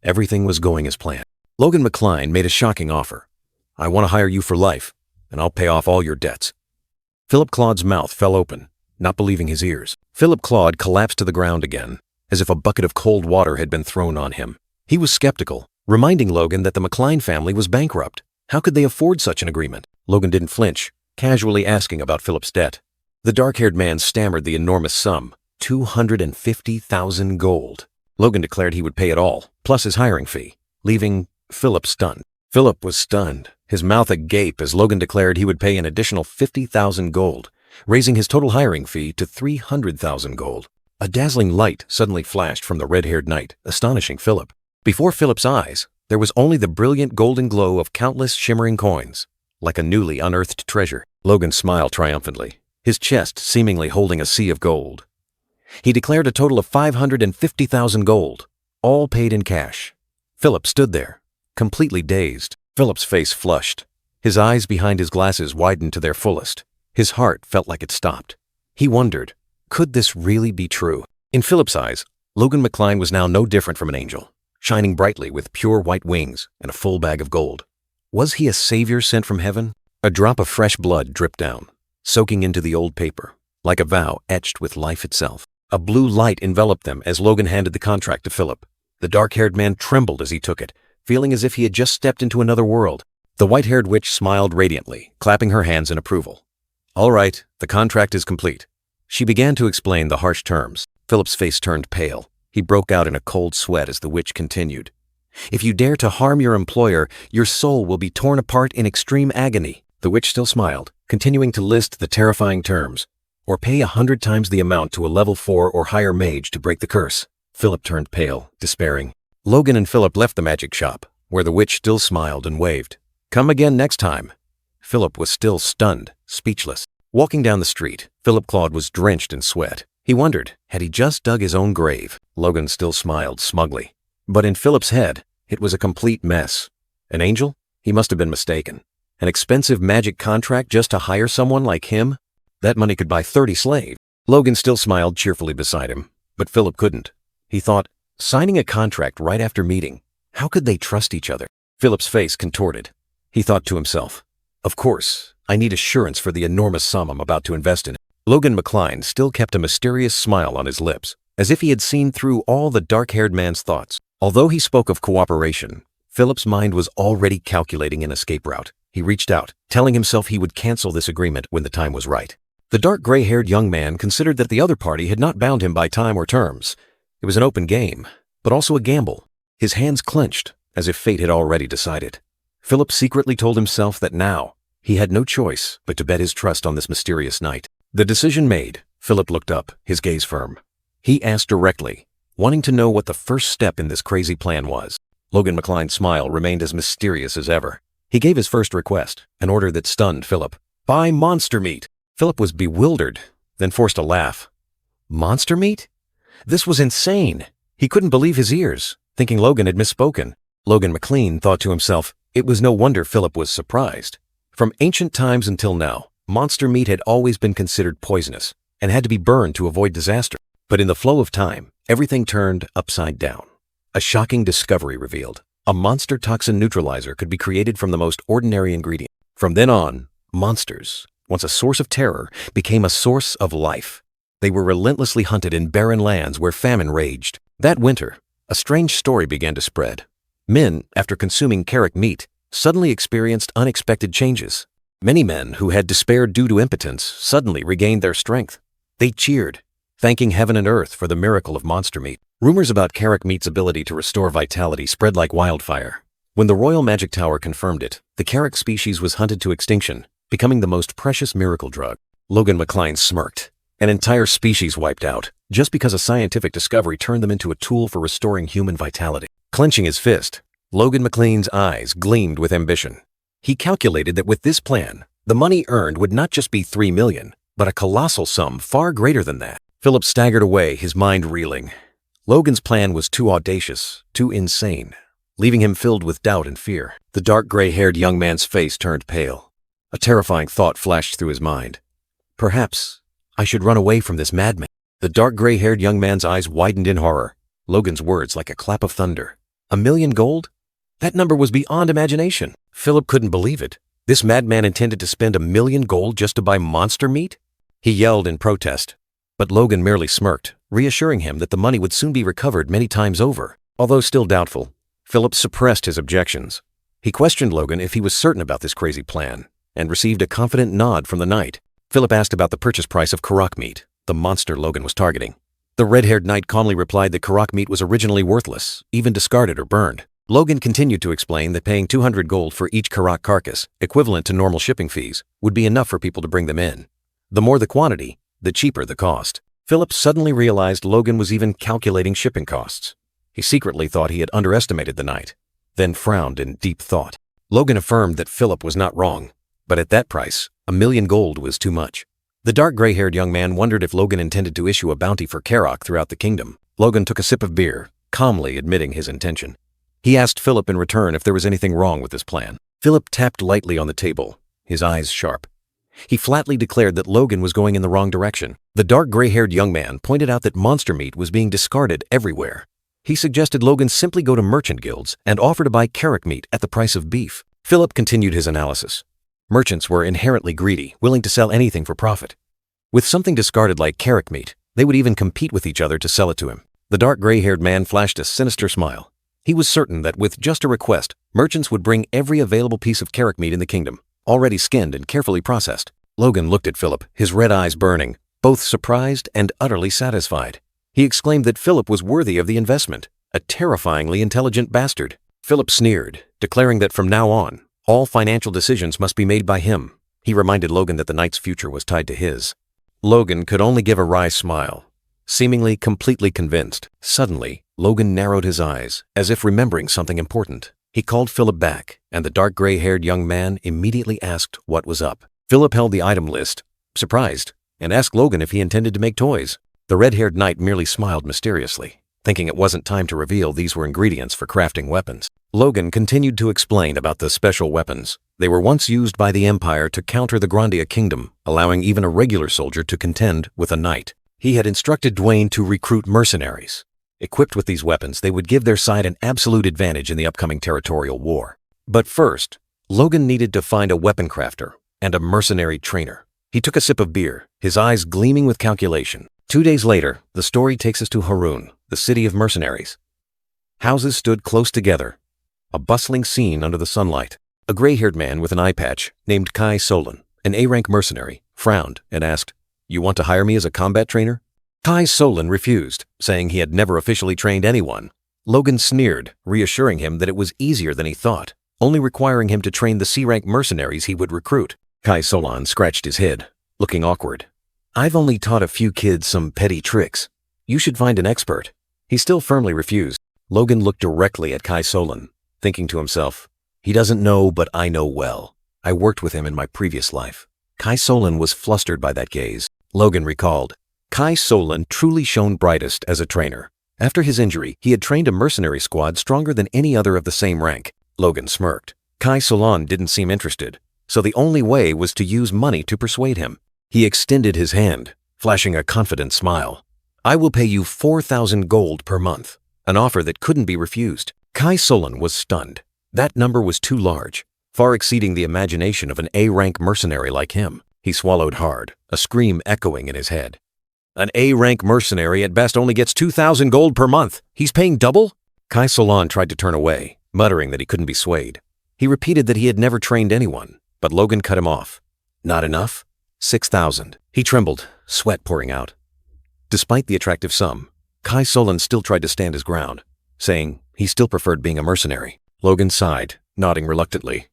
S1: Everything was going as planned. Logan McCline made a shocking offer. "I want to hire you for life, and I'll pay off all your debts." Philip Claude's mouth fell open, not believing his ears. Philip Claude collapsed to the ground again, as if a bucket of cold water had been thrown on him. He was skeptical, reminding Logan that the McCline family was bankrupt. How could they afford such an agreement? Logan didn't flinch, casually asking about Philip's debt. The dark-haired man stammered the enormous sum, 250,000 gold. Logan declared he would pay it all, plus his hiring fee, leaving Philip stunned. Philip was stunned, his mouth agape as Logan declared he would pay an additional 50,000 gold, raising his total hiring fee to 300,000 gold. A dazzling light suddenly flashed from the red-haired knight, astonishing Philip. Before Philip's eyes, there was only the brilliant golden glow of countless shimmering coins, like a newly unearthed treasure. Logan smiled triumphantly, his chest seemingly holding a sea of gold. He declared a total of 550,000 gold, all paid in cash. Philip stood there, completely dazed. Philip's face flushed. His eyes behind his glasses widened to their fullest. His heart felt like it stopped. He wondered, could this really be true? In Philip's eyes, Logan McCline was now no different from an angel, shining brightly with pure white wings and a full bag of gold. Was he a savior sent from heaven? A drop of fresh blood dripped down, soaking into the old paper, like a vow etched with life itself. A blue light enveloped them as Logan handed the contract to Philip. The dark-haired man trembled as he took it, feeling as if he had just stepped into another world. The white-haired witch smiled radiantly, clapping her hands in approval. "All right, the contract is complete." She began to explain the harsh terms. Philip's face turned pale. He broke out in a cold sweat as the witch continued. "If you dare to harm your employer, your soul will be torn apart in extreme agony." The witch still smiled, continuing to list the terrifying terms. "Or pay 100 times the amount to a level 4 or higher mage to break the curse." Philip turned pale, despairing. Logan and Philip left the magic shop, where the witch still smiled and waved. "Come again next time." Philip was still stunned, speechless. Walking down the street, Philip Claude was drenched in sweat. He wondered, had he just dug his own grave? Logan still smiled smugly. But in Philip's head, it was a complete mess. An angel? He must have been mistaken. An expensive magic contract just to hire someone like him? That money could buy 30 slaves. Logan still smiled cheerfully beside him, but Philip couldn't. He thought, signing a contract right after meeting, how could they trust each other? Philip's face contorted. He thought to himself, of course, I need assurance for the enormous sum I'm about to invest in it. Logan McCline still kept a mysterious smile on his lips, as if he had seen through all the dark-haired man's thoughts. Although he spoke of cooperation, Philip's mind was already calculating an escape route. He reached out, telling himself he would cancel this agreement when the time was right. The dark gray-haired young man considered that the other party had not bound him by time or terms. It was an open game, but also a gamble. His hands clenched, as if fate had already decided. Philip secretly told himself that now he had no choice but to bet his trust on this mysterious night. The decision made, Philip looked up, his gaze firm. He asked directly, wanting to know what the first step in this crazy plan was. Logan McCline's smile remained as mysterious as ever. He gave his first request, an order that stunned Philip. "Buy monster meat." Philip was bewildered, then forced a laugh. Monster meat? This was insane. He couldn't believe his ears, thinking Logan had misspoken. Logan McCline thought to himself, it was no wonder Philip was surprised. From ancient times until now, monster meat had always been considered poisonous, and had to be burned to avoid disaster. But in the flow of time, everything turned upside down. A shocking discovery revealed. A monster toxin neutralizer could be created from the most ordinary ingredient. From then on, monsters, once a source of terror, became a source of life. They were relentlessly hunted in barren lands where famine raged. That winter, a strange story began to spread. Men, after consuming carrick meat, suddenly experienced unexpected changes. Many men who had despaired due to impotence suddenly regained their strength. They cheered, thanking heaven and earth for the miracle of monster meat. Rumors about carrick meat's ability to restore vitality spread like wildfire. When the Royal Magic Tower confirmed it, the carrick species was hunted to extinction, becoming the most precious miracle drug. Logan McCline smirked. An entire species wiped out, just because a scientific discovery turned them into a tool for restoring human vitality. Clenching his fist, Logan McLean's eyes gleamed with ambition. He calculated that with this plan, the money earned would not just be $3 million, but a colossal sum far greater than that. Philip staggered away, his mind reeling. Logan's plan was too audacious, too insane, leaving him filled with doubt and fear. The dark gray-haired young man's face turned pale. A terrifying thought flashed through his mind. Perhaps I should run away from this madman. The dark gray-haired young man's eyes widened in horror. Logan's words like a clap of thunder. $1 million gold? That number was beyond imagination. Philip couldn't believe it. This madman intended to spend $1 million gold just to buy monster meat? He yelled in protest, but Logan merely smirked, reassuring him that the money would soon be recovered many times over. Although still doubtful, Philip suppressed his objections. He questioned Logan if he was certain about this crazy plan, and received a confident nod from the knight. Philip asked about the purchase price of carrock meat, the monster Logan was targeting. The red-haired knight calmly replied that carrock meat was originally worthless, even discarded or burned. Logan continued to explain that paying 200 gold for each carrock carcass, equivalent to normal shipping fees, would be enough for people to bring them in. The more the quantity, the cheaper the cost. Philip suddenly realized Logan was even calculating shipping costs. He secretly thought he had underestimated the knight, then frowned in deep thought. Logan affirmed that Philip was not wrong, but at that price, $1 million gold was too much. The dark gray-haired young man wondered if Logan intended to issue a bounty for carrock throughout the kingdom. Logan took a sip of beer, calmly admitting his intention. He asked Philip in return if there was anything wrong with this plan. Philip tapped lightly on the table, his eyes sharp. He flatly declared that Logan was going in the wrong direction. The dark gray-haired young man pointed out that monster meat was being discarded everywhere. He suggested Logan simply go to merchant guilds and offer to buy carrock meat at the price of beef. Philip continued his analysis. Merchants were inherently greedy, willing to sell anything for profit. With something discarded like carrock meat, they would even compete with each other to sell it to him. The dark gray-haired man flashed a sinister smile. He was certain that with just a request, merchants would bring every available piece of carrock meat in the kingdom, already skinned and carefully processed. Logan looked at Philip, his red eyes burning, both surprised and utterly satisfied. He exclaimed that Philip was worthy of the investment, a terrifyingly intelligent bastard. Philip sneered, declaring that from now on, all financial decisions must be made by him. He reminded Logan that the knight's future was tied to his. Logan could only give a wry smile, seemingly completely convinced. Suddenly, Logan narrowed his eyes, as if remembering something important. He called Philip back, and the dark gray-haired young man immediately asked what was up. Philip held the item list, surprised, and asked Logan if he intended to make toys. The red-haired knight merely smiled mysteriously, thinking it wasn't time to reveal these were ingredients for crafting weapons. Logan continued to explain about the special weapons. They were once used by the Empire to counter the Grandia Kingdom, allowing even a regular soldier to contend with a knight. He had instructed Dwayne to recruit mercenaries. Equipped with these weapons, they would give their side an absolute advantage in the upcoming territorial war. But first, Logan needed to find a weapon crafter and a mercenary trainer. He took a sip of beer, his eyes gleaming with calculation. 2 days later, the story takes us to Harun, the city of mercenaries. Houses stood close together, a bustling scene under the sunlight. A gray-haired man with an eye patch, named Kai Solan, an A-rank mercenary, frowned and asked, "You want to hire me as a combat trainer?" Kai Solan refused, saying he had never officially trained anyone. Logan sneered, reassuring him that it was easier than he thought, only requiring him to train the C-rank mercenaries he would recruit. Kai Solan scratched his head, looking awkward. "I've only taught a few kids some petty tricks. You should find an expert." He still firmly refused. Logan looked directly at Kai Solan, thinking to himself, "He doesn't know, but I know well. I worked with him in my previous life." Kai Solan was flustered by that gaze. Logan recalled. Kai Solan truly shone brightest as a trainer. After his injury, he had trained a mercenary squad stronger than any other of the same rank. Logan smirked. Kai Solan didn't seem interested, so the only way was to use money to persuade him. He extended his hand, flashing a confident smile. "I will pay you 4,000 gold per month, an offer that couldn't be refused." Kai Solan was stunned. That number was too large, far exceeding the imagination of an A-rank mercenary like him. He swallowed hard, a scream echoing in his head. "An A-rank mercenary at best only gets 2,000 gold per month. He's paying double?" Kai Solan tried to turn away, muttering that he couldn't be swayed. He repeated that he had never trained anyone, but Logan cut him off. "Not enough? 6,000. He trembled, sweat pouring out. Despite the attractive sum, Kai Solan still tried to stand his ground, saying he still preferred being a mercenary. Logan sighed, nodding reluctantly.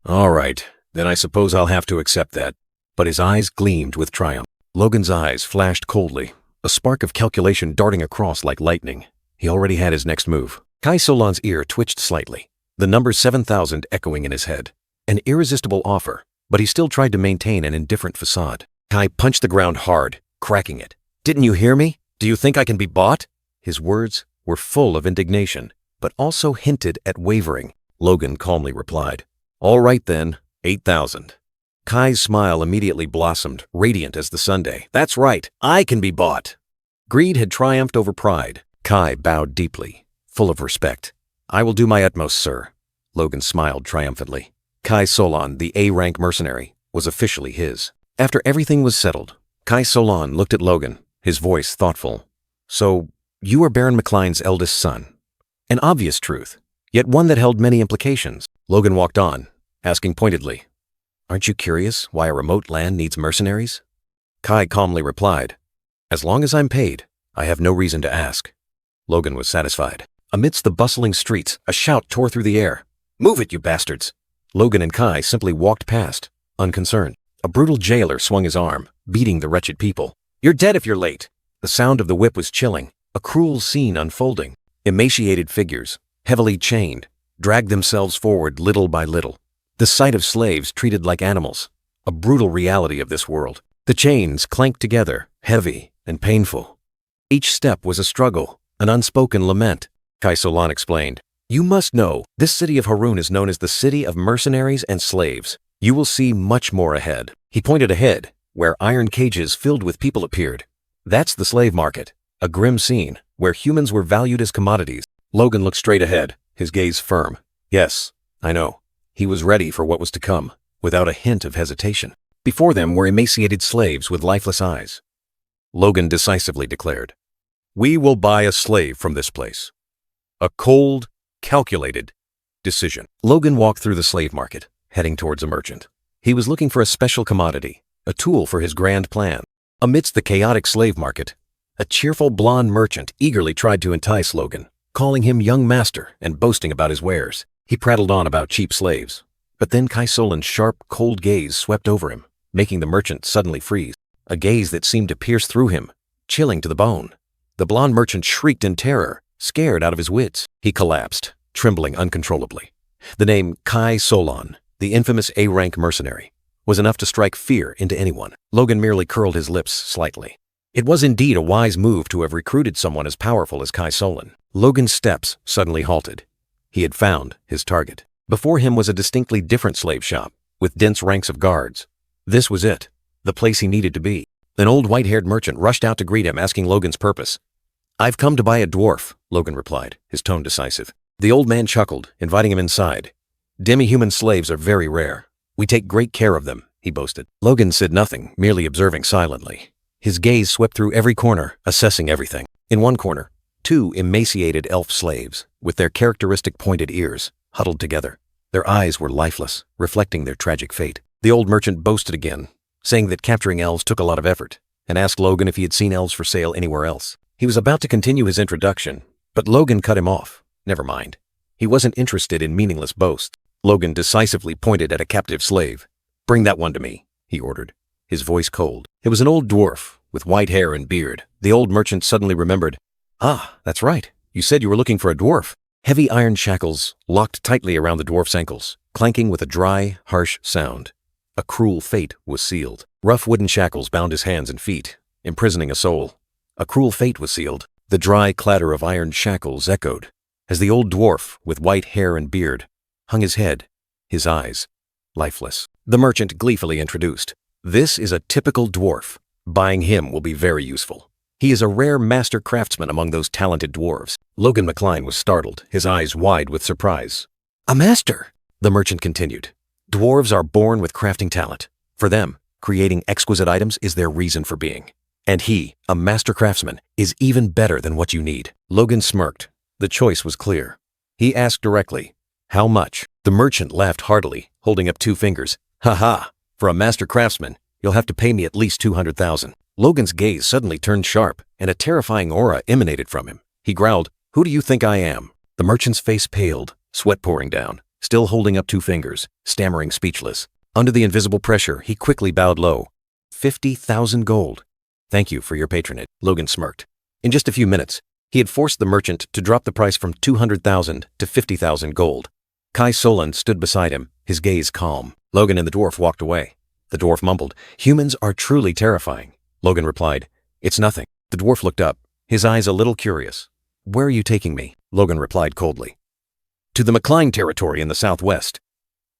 S1: "All right, then I suppose I'll have to accept that." But his eyes gleamed with triumph. Logan's eyes flashed coldly, a spark of calculation darting across like lightning. He already had his next move. Kai Solan's ear twitched slightly, the number 7,000 echoing in his head. An irresistible offer, but he still tried to maintain an indifferent facade. Kai punched the ground hard, cracking it. "Didn't you hear me? Do you think I can be bought?" His words were full of indignation, but also hinted at wavering. Logan calmly replied, "All right then, 8,000. Kai's smile immediately blossomed, radiant as the Sunday. "That's right, I can be bought." Greed had triumphed over pride. Kai bowed deeply, full of respect. "I will do my utmost, sir." Logan smiled triumphantly. Kai Solan, the A-rank mercenary, was officially his. After everything was settled, Kai Solan looked at Logan, his voice thoughtful. "So, you are Baron McLean's eldest son." An obvious truth, yet one that held many implications. Logan walked on, asking pointedly, "Aren't you curious why a remote land needs mercenaries?" Kai calmly replied, "As long as I'm paid, I have no reason to ask." Logan was satisfied. Amidst the bustling streets, a shout tore through the air. "Move it, you bastards!" Logan and Kai simply walked past, unconcerned. A brutal jailer swung his arm, beating the wretched people. "You're dead if you're late." The sound of the whip was chilling, a cruel scene unfolding. Emaciated figures, heavily chained, dragged themselves forward little by little. The sight of slaves treated like animals, a brutal reality of this world. The chains clanked together, heavy and painful. Each step was a struggle, an unspoken lament. Kai Solan explained, "You must know, this city of Harun is known as the city of mercenaries and slaves. You will see much more ahead." He pointed ahead, where iron cages filled with people appeared. "That's the slave market, a grim scene where humans were valued as commodities." Logan looked straight ahead, his gaze firm. "Yes, I know." He was ready for what was to come, without a hint of hesitation. Before them were emaciated slaves with lifeless eyes. Logan decisively declared, "We will buy a slave from this place." A cold, calculated decision. Logan walked through the slave market, heading towards a merchant. He was looking for a special commodity, a tool for his grand plan. Amidst the chaotic slave market, a cheerful blonde merchant eagerly tried to entice Logan, calling him young master and boasting about his wares. He prattled on about cheap slaves, but then Kai Solan's sharp, cold gaze swept over him, making the merchant suddenly freeze. A gaze that seemed to pierce through him, chilling to the bone. The blonde merchant shrieked in terror, scared out of his wits. He collapsed, trembling uncontrollably. The name Kai Solan, the infamous A-rank mercenary, was enough to strike fear into anyone. Logan merely curled his lips slightly. It was indeed a wise move to have recruited someone as powerful as Kai Solan. Logan's steps suddenly halted. He had found his target. Before him was a distinctly different slave shop, with dense ranks of guards. This was it, the place he needed to be. An old white-haired merchant rushed out to greet him, asking Logan's purpose. "I've come to buy a dwarf," Logan replied, his tone decisive. The old man chuckled, inviting him inside. "Demi-human slaves are very rare. We take great care of them," he boasted. Logan said nothing, merely observing silently. His gaze swept through every corner, assessing everything. In one corner, two emaciated elf slaves, with their characteristic pointed ears, huddled together. Their eyes were lifeless, reflecting their tragic fate. The old merchant boasted again, saying that capturing elves took a lot of effort, and asked Logan if he had seen elves for sale anywhere else. He was about to continue his introduction, but Logan cut him off. Never mind. He wasn't interested in meaningless boasts. Logan decisively pointed at a captive slave. "Bring that one to me," he ordered, his voice cold. It was an old dwarf, with white hair and beard. The old merchant suddenly remembered. "Ah, that's right. You said you were looking for a dwarf." Heavy iron shackles locked tightly around the dwarf's ankles, clanking with a dry, harsh sound. A cruel fate was sealed. Rough wooden shackles bound his hands and feet, imprisoning a soul. A cruel fate was sealed. The dry clatter of iron shackles echoed, as the old dwarf, with white hair and beard, hung his head, his eyes lifeless. The merchant gleefully introduced, "This is a typical dwarf. Buying him will be very useful. He is a rare master craftsman among those talented dwarves. Logan McCline was startled, his eyes wide with surprise. A master, the merchant continued. Dwarves are born with crafting talent. For them, creating exquisite items is their reason for being. And he, a master craftsman, is even better than what you need. Logan smirked. The choice was clear. He asked directly, how much? The merchant laughed heartily, holding up 2 fingers. Ha ha! For a master craftsman, you'll have to pay me at least 200,000. Logan's gaze suddenly turned sharp, and a terrifying aura emanated from him. He growled, who do you think I am? The merchant's face paled, sweat pouring down, still holding up 2 fingers, stammering speechless. Under the invisible pressure, he quickly bowed low. 50,000 gold. Thank you for your patronage, Logan smirked. In just a few minutes, he had forced the merchant to drop the price from 200,000 to 50,000 gold. Kai Solan stood beside him, his gaze calm. Logan and the dwarf walked away. The dwarf mumbled, humans are truly terrifying. Logan replied, it's nothing. The dwarf looked up, his eyes a little curious. Where are you taking me? Logan replied coldly. To the McCline territory in the southwest.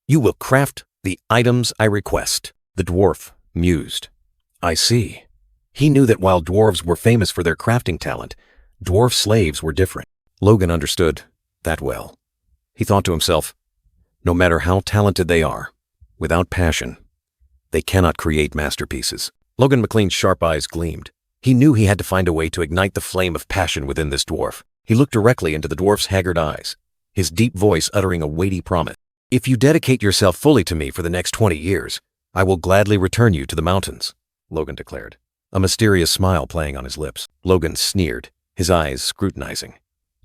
S1: You will craft the items I request. The dwarf mused. I see. He knew that while dwarves were famous for their crafting talent, dwarf slaves were different. Logan understood that well. He thought to himself, no matter how talented they are, without passion, they cannot create masterpieces. Logan McClean's sharp eyes gleamed. He knew he had to find a way to ignite the flame of passion within this dwarf. He looked directly into the dwarf's haggard eyes, his deep voice uttering a weighty promise. If you dedicate yourself fully to me for the next 20 years, I will gladly return you to the mountains, Logan declared, a mysterious smile playing on his lips. Logan sneered, his eyes scrutinizing.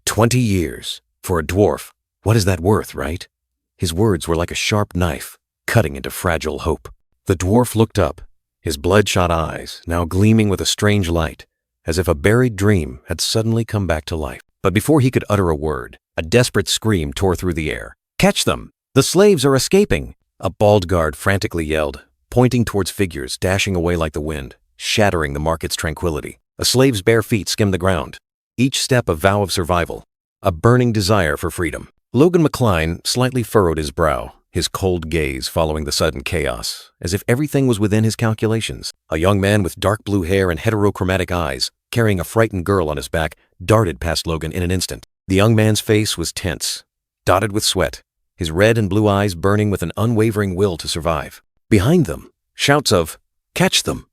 S1: 20 years? For a dwarf, what is that worth, right? His words were like a sharp knife, cutting into fragile hope. The dwarf looked up, his bloodshot eyes now gleaming with a strange light, as if a buried dream had suddenly come back to life. But before he could utter a word, a desperate scream tore through the air. Catch them! The slaves are escaping! A bald guard frantically yelled, pointing towards figures dashing away like the wind, shattering the market's tranquility. A slave's bare feet skimmed the ground, each step a vow of survival, a burning desire for freedom. Logan McCline slightly furrowed his brow, his cold gaze following the sudden chaos, as if everything was within his calculations. A young man with dark blue hair and heterochromatic eyes, carrying a frightened girl on his back, darted past Logan in an instant. The young man's face was tense, dotted with sweat, his red and blue eyes burning with an unwavering will to survive. Behind them, shouts of, "Catch them!"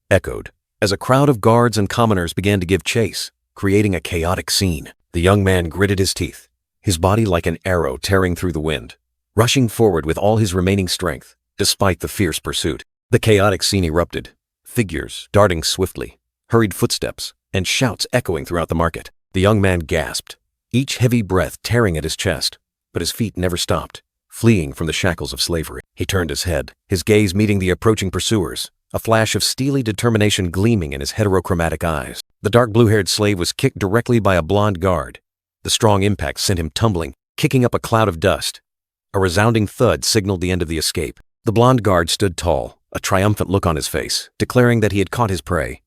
S1: echoed, as a crowd of guards and commoners began to give chase, creating a chaotic scene. The young man gritted his teeth, his body like an arrow tearing through the wind, rushing forward with all his remaining strength, despite the fierce pursuit. The chaotic scene erupted, figures darting swiftly, hurried footsteps, and shouts echoing throughout the market. The young man gasped, each heavy breath tearing at his chest, but his feet never stopped, fleeing from the shackles of slavery. He turned his head, his gaze meeting the approaching pursuers, a flash of steely determination gleaming in his heterochromatic eyes. The dark blue-haired slave was kicked directly by a blonde guard. The strong impact sent him tumbling, kicking up a cloud of dust. A resounding thud signaled the end of the escape. The blonde guard stood tall, a triumphant look on his face, declaring that he had caught his prey.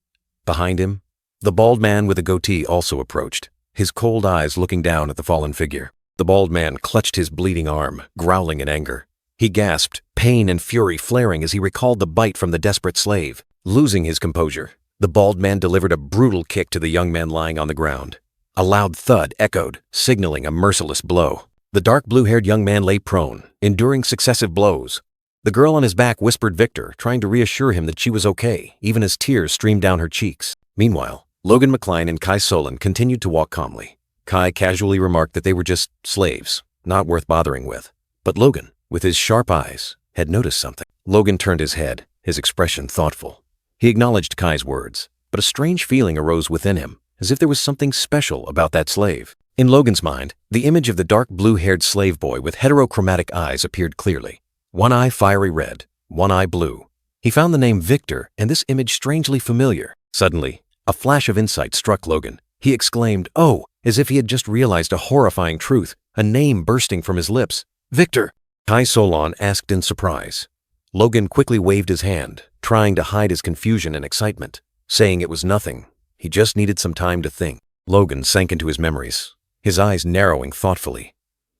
S1: Behind him, the bald man with a goatee also approached, his cold eyes looking down at the fallen figure. The bald man clutched his bleeding arm, growling in anger. He gasped, pain and fury flaring as he recalled the bite from the desperate slave. Losing his composure, the bald man delivered a brutal kick to the young man lying on the ground. A loud thud echoed, signaling a merciless blow. The dark blue-haired young man lay prone, enduring successive blows. The girl on his back whispered Victor, trying to reassure him that she was okay, even as tears streamed down her cheeks. Meanwhile, Logan McCline and Kai Solan continued to walk calmly. Kai casually remarked that they were just slaves, not worth bothering with. But Logan, with his sharp eyes, had noticed something. Logan turned his head, his expression thoughtful. He acknowledged Kai's words, but a strange feeling arose within him, as if there was something special about that slave. In Logan's mind, the image of the dark blue-haired slave boy with heterochromatic eyes appeared clearly. One eye fiery red, one eye blue. He found the name Victor and this image strangely familiar. Suddenly, a flash of insight struck Logan. He exclaimed, "Oh," as if he had just realized a horrifying truth, a name bursting from his lips. "Victor!" Kai Solan asked in surprise. Logan quickly waved his hand, trying to hide his confusion and excitement, saying it was nothing. He just needed some time to think. Logan sank into his memories, his eyes narrowing thoughtfully.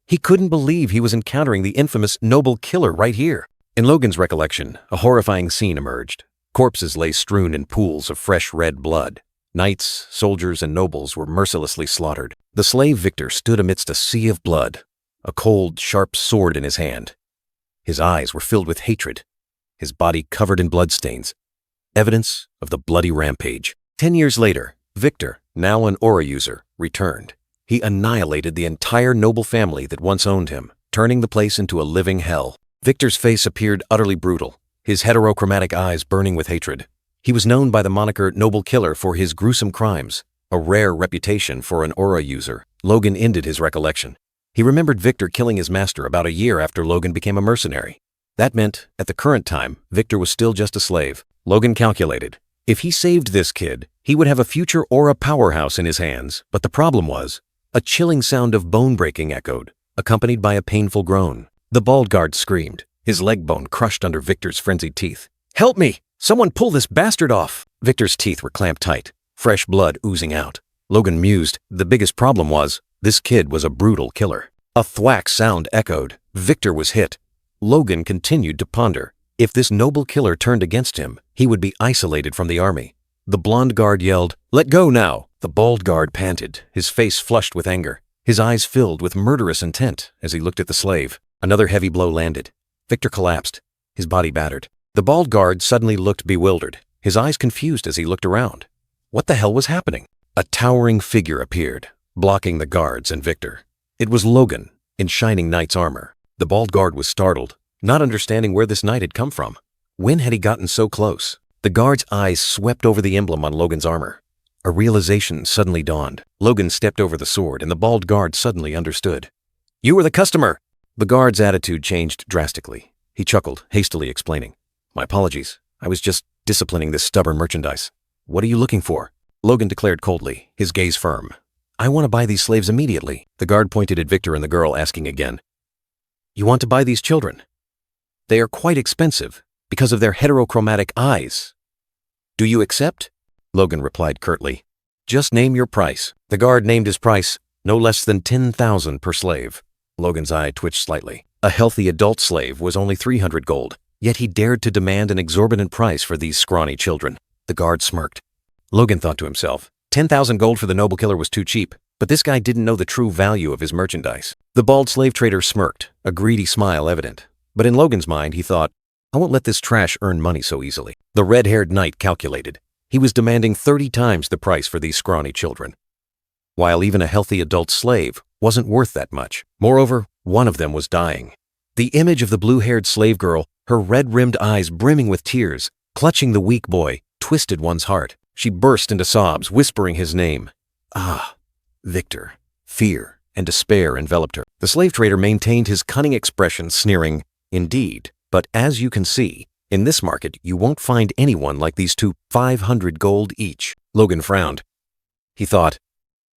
S1: He couldn't believe he was encountering the infamous noble killer right here. In Logan's recollection, a horrifying scene emerged. Corpses lay strewn in pools of fresh red blood. Knights, soldiers, and nobles were mercilessly slaughtered. The slave Victor stood amidst a sea of blood, a cold, sharp sword in his hand. His eyes were filled with hatred, his body covered in bloodstains, evidence of the bloody rampage. 10 years later, Victor, now an aura user, returned. He annihilated the entire noble family that once owned him, turning the place into a living hell. Victor's face appeared utterly brutal, his heterochromatic eyes burning with hatred. He was known by the moniker Noble Killer for his gruesome crimes, a rare reputation for an aura user. Logan ended his recollection. He remembered Victor killing his master about a year after Logan became a mercenary. That meant, at the current time, Victor was still just a slave. Logan calculated. If he saved this kid, he would have a future aura powerhouse in his hands, but the problem was, a chilling sound of bone breaking echoed, accompanied by a painful groan. The bald guard screamed, his leg bone crushed under Victor's frenzied teeth. "Help me! Someone pull this bastard off!" Victor's teeth were clamped tight, fresh blood oozing out. Logan mused, the biggest problem was, this kid was a brutal killer. A thwack sound echoed. Victor was hit. Logan continued to ponder. If this noble killer turned against him, he would be isolated from the army. The blonde guard yelled, "Let go now!" The bald guard panted, his face flushed with anger, his eyes filled with murderous intent as he looked at the slave. Another heavy blow landed. Victor collapsed, his body battered. The bald guard suddenly looked bewildered, his eyes confused as he looked around. What the hell was happening? A towering figure appeared, blocking the guards and Victor. It was Logan, in shining knight's armor. The bald guard was startled, not understanding where this knight had come from. When had he gotten so close? The guard's eyes swept over the emblem on Logan's armor. A realization suddenly dawned. Logan stepped over the sword, and the bald guard suddenly understood. "You were the customer!" The guard's attitude changed drastically. He chuckled, hastily explaining. "My apologies. I was just disciplining this stubborn merchandise. What are you looking for?" Logan declared coldly, his gaze firm. "I want to buy these slaves immediately." The guard pointed at Victor and the girl, asking again. "You want to buy these children? They are quite expensive because of their heterochromatic eyes. Do you accept?" Logan replied curtly. "Just name your price." The guard named his price, no less than 10,000 per slave. Logan's eye twitched slightly. A healthy adult slave was only 300 gold, yet he dared to demand an exorbitant price for these scrawny children. The guard smirked. Logan thought to himself, 10,000 gold for the noble killer was too cheap, but this guy didn't know the true value of his merchandise. The bald slave trader smirked, a greedy smile evident. But in Logan's mind, he thought, I won't let this trash earn money so easily. The red-haired knight calculated. He was demanding 30 times the price for these scrawny children, while even a healthy adult slave wasn't worth that much. Moreover, one of them was dying. The image of the blue-haired slave girl, her red-rimmed eyes brimming with tears, clutching the weak boy, twisted one's heart. She burst into sobs, whispering his name. Ah, Victor. Fear and despair enveloped her. The slave trader maintained his cunning expression, sneering, "Indeed, but as you can see, in this market you won't find anyone like these two, 500 gold each." Logan frowned. He thought,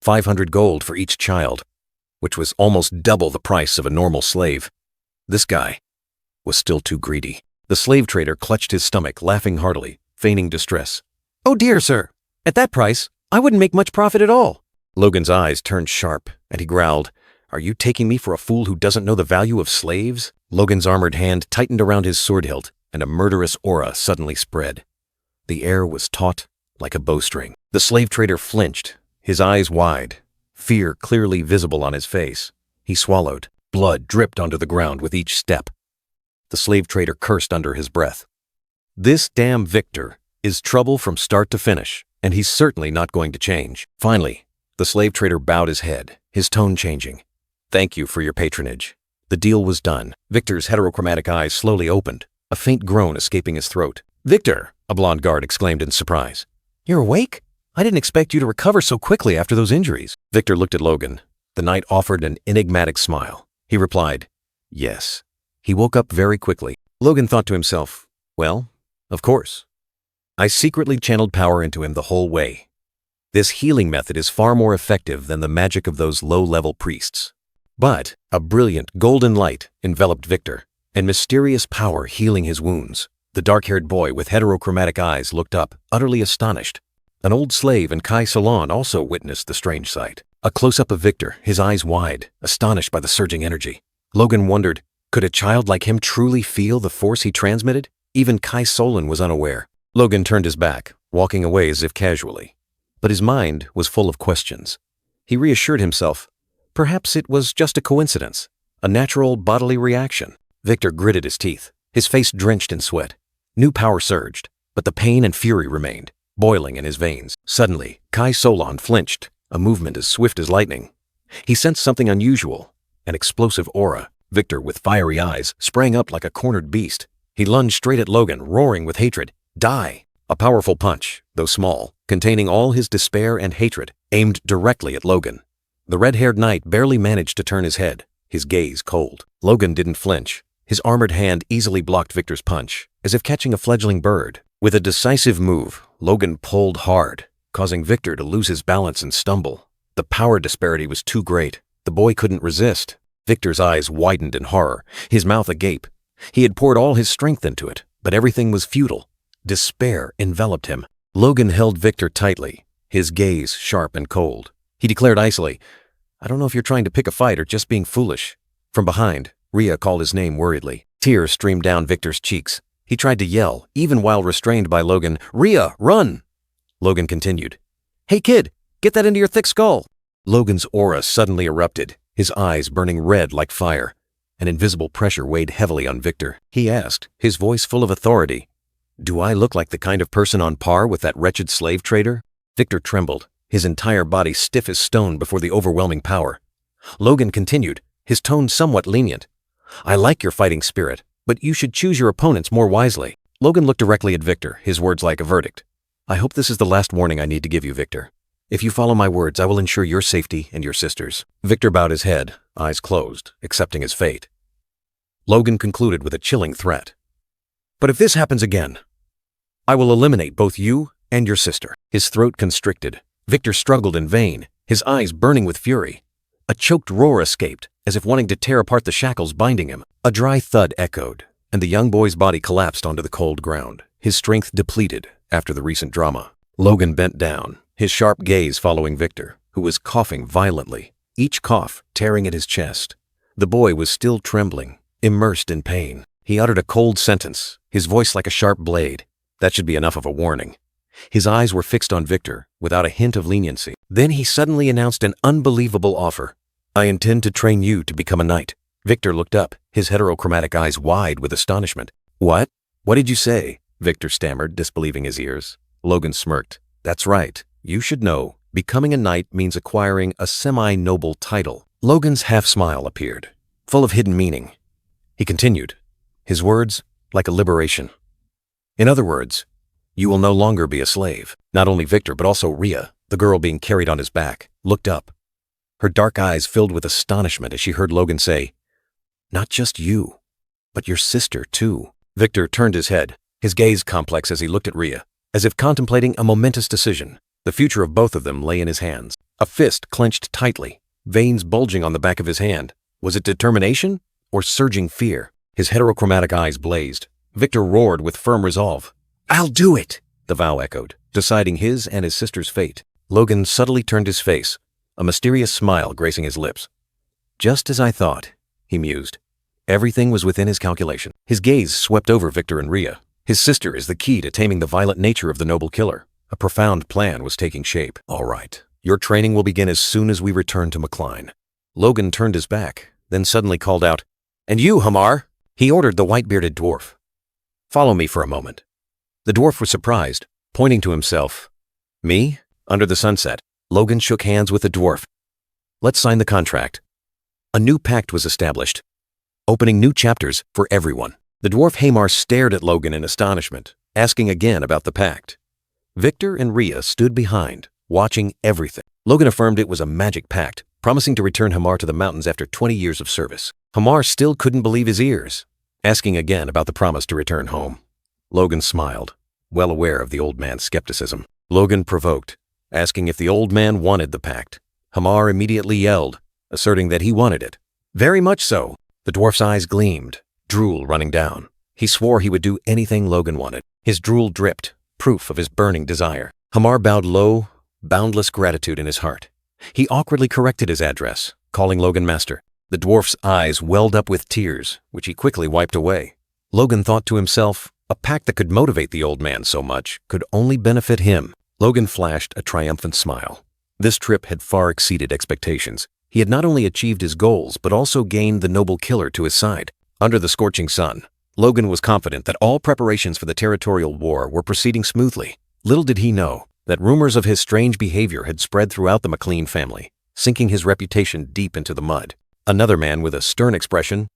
S1: 500 gold for each child, which was almost double the price of a normal slave. This guy was still too greedy. The slave trader clutched his stomach, laughing heartily, feigning distress. "Oh dear, sir. At that price, I wouldn't make much profit at all." Logan's eyes turned sharp, and he growled, "Are you taking me for a fool who doesn't know the value of slaves?" Logan's armored hand tightened around his sword hilt, and a murderous aura suddenly spread. The air was taut like a bowstring. The slave trader flinched, his eyes wide, fear clearly visible on his face. He swallowed. Blood dripped onto the ground with each step. The slave trader cursed under his breath. "This damn Victor is trouble from start to finish, and he's certainly not going to change." Finally, the slave trader bowed his head, his tone changing. "Thank you for your patronage." The deal was done. Victor's heterochromatic eyes slowly opened, a faint groan escaping his throat. "Victor!" a blonde guard exclaimed in surprise. "You're awake? I didn't expect you to recover so quickly after those injuries." Victor looked at Logan. The knight offered an enigmatic smile. He replied, "Yes." He woke up very quickly. Logan thought to himself, well, of course. I secretly channeled power into him the whole way. This healing method is far more effective than the magic of those low-level priests. But a brilliant golden light enveloped Victor, and mysterious power healing his wounds. The dark-haired boy with heterochromatic eyes looked up, utterly astonished. An old slave and Kai Salon also witnessed the strange sight. A close-up of Victor, his eyes wide, astonished by the surging energy. Logan wondered, could a child like him truly feel the force he transmitted? Even Kai Solon was unaware. Logan turned his back, walking away as if casually. But his mind was full of questions. He reassured himself. Perhaps it was just a coincidence, a natural bodily reaction. Victor gritted his teeth, his face drenched in sweat. New power surged, but the pain and fury remained, boiling in his veins. Suddenly, Kai Solon flinched, a movement as swift as lightning. He sensed something unusual, an explosive aura. Victor, with fiery eyes, sprang up like a cornered beast. He lunged straight at Logan, roaring with hatred. Die! A powerful punch, though small, containing all his despair and hatred, aimed directly at Logan. The red-haired knight barely managed to turn his head, his gaze cold. Logan didn't flinch. His armored hand easily blocked Victor's punch, as if catching a fledgling bird. With a decisive move, Logan pulled hard, causing Victor to lose his balance and stumble. The power disparity was too great. The boy couldn't resist. Victor's eyes widened in horror, his mouth agape. He had poured all his strength into it, but everything was futile. Despair enveloped him. Logan held Victor tightly, his gaze sharp and cold. He declared icily, "I don't know if you're trying to pick a fight or just being foolish." From behind, Rhea called his name worriedly. Tears streamed down Victor's cheeks. He tried to yell, even while restrained by Logan, "Rhea, run!" Logan continued, "Hey kid, get that into your thick skull." Logan's aura suddenly erupted, his eyes burning red like fire. An invisible pressure weighed heavily on Victor. He asked, his voice full of authority, "Do I look like the kind of person on par with that wretched slave trader?" Victor trembled, his entire body stiff as stone before the overwhelming power. Logan continued, his tone somewhat lenient. "I like your fighting spirit, but you should choose your opponents more wisely." Logan looked directly at Victor, his words like a verdict. "I hope this is the last warning I need to give you, Victor. If you follow my words, I will ensure your safety and your sister's." Victor bowed his head, eyes closed, accepting his fate. Logan concluded with a chilling threat. "But if this happens again, I will eliminate both you and your sister." His throat constricted. Victor struggled in vain, his eyes burning with fury. A choked roar escaped, as if wanting to tear apart the shackles binding him. A dry thud echoed, and the young boy's body collapsed onto the cold ground, his strength depleted after the recent drama. Logan bent down, his sharp gaze following Victor, who was coughing violently, each cough tearing at his chest. The boy was still trembling, immersed in pain. He uttered a cold sentence, his voice like a sharp blade. That should be enough of a warning. His eyes were fixed on Victor, without a hint of leniency. Then he suddenly announced an unbelievable offer. "I intend to train you to become a knight." Victor looked up, his heterochromatic eyes wide with astonishment. "What? What did you say?" Victor stammered, disbelieving his ears. Logan smirked. "That's right. You should know. Becoming a knight means acquiring a semi-noble title." Logan's half-smile appeared, full of hidden meaning. He continued, his words like a liberation. "In other words, you will no longer be a slave." Not only Victor, but also Rhea, the girl being carried on his back, looked up. Her dark eyes filled with astonishment as she heard Logan say, "Not just you, but your sister too." Victor turned his head, his gaze complex as he looked at Rhea, as if contemplating a momentous decision. The future of both of them lay in his hands. A fist clenched tightly, veins bulging on the back of his hand. Was it determination or surging fear? His heterochromatic eyes blazed. Victor roared with firm resolve. "I'll do it!" the vow echoed, deciding his and his sister's fate. Logan subtly turned his face, a mysterious smile gracing his lips. "Just as I thought," he mused. Everything was within his calculation. His gaze swept over Victor and Rhea. His sister is the key to taming the violent nature of the noble killer. A profound plan was taking shape. "All right, your training will begin as soon as we return to McLean." Logan turned his back, then suddenly called out, "And you, Hamar!" He ordered the white-bearded dwarf. "Follow me for a moment." The dwarf was surprised, pointing to himself. "Me? Under the sunset." Logan shook hands with the dwarf. "Let's sign the contract." A new pact was established, opening new chapters for everyone. The dwarf Hamar stared at Logan in astonishment, asking again about the pact. Victor and Rhea stood behind, watching everything. Logan affirmed it was a magic pact, promising to return Hamar to the mountains after 20 years of service. Hamar still couldn't believe his ears, asking again about the promise to return home. Logan smiled, well aware of the old man's skepticism. Logan provoked, asking if the old man wanted the pact. Hamar immediately yelled, asserting that he wanted it. "Very much so." The dwarf's eyes gleamed, drool running down. He swore he would do anything Logan wanted. His drool dripped, proof of his burning desire. Hamar bowed low, boundless gratitude in his heart. He awkwardly corrected his address, calling Logan master. The dwarf's eyes welled up with tears, which he quickly wiped away. Logan thought to himself, A pact that could motivate the old man so much could only benefit him. Logan flashed a triumphant smile. This trip had far exceeded expectations. He had not only achieved his goals, but also gained the noble killer to his side. Under the scorching sun, Logan was confident that all preparations for the territorial war were proceeding smoothly. Little did he know that rumors of his strange behavior had spread throughout the McLean family, sinking his reputation deep into the mud. Another man with a stern expression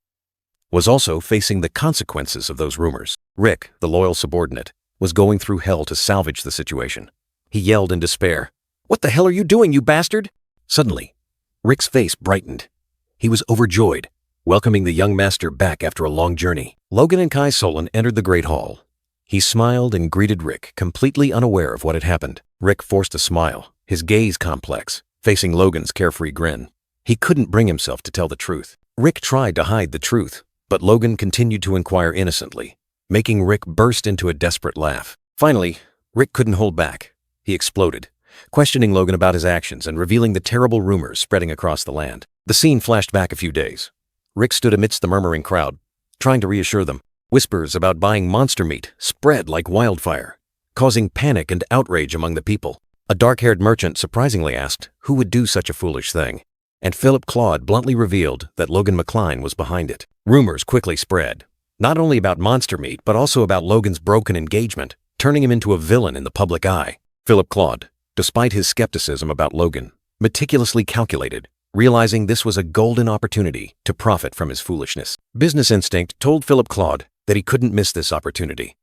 S1: was also facing the consequences of those rumors. Rick, the loyal subordinate, was going through hell to salvage the situation. He yelled in despair, "What the hell are you doing, you bastard?" Suddenly, Rick's face brightened. He was overjoyed, welcoming the young master back after a long journey. Logan and Kai Solon entered the Great Hall. He smiled and greeted Rick, completely unaware of what had happened. Rick forced a smile, his gaze complex, facing Logan's carefree grin. He couldn't bring himself to tell the truth. Rick tried to hide the truth, but Logan continued to inquire innocently, making Rick burst into a desperate laugh. Finally, Rick couldn't hold back. He exploded, questioning Logan about his actions and revealing the terrible rumors spreading across the land. The scene flashed back a few days. Rick stood amidst the murmuring crowd, trying to reassure them. Whispers about buying monster meat spread like wildfire, causing panic and outrage among the people. A dark-haired merchant surprisingly asked who would do such a foolish thing, and Philip Claude bluntly revealed that Logan McLean was behind it. Rumors quickly spread, not only about monster meat, but also about Logan's broken engagement, turning him into a villain in the public eye. Philip Claude, despite his skepticism about Logan, meticulously calculated, realizing this was a golden opportunity to profit from his foolishness. Business instinct told Philip Claude that he couldn't miss this opportunity.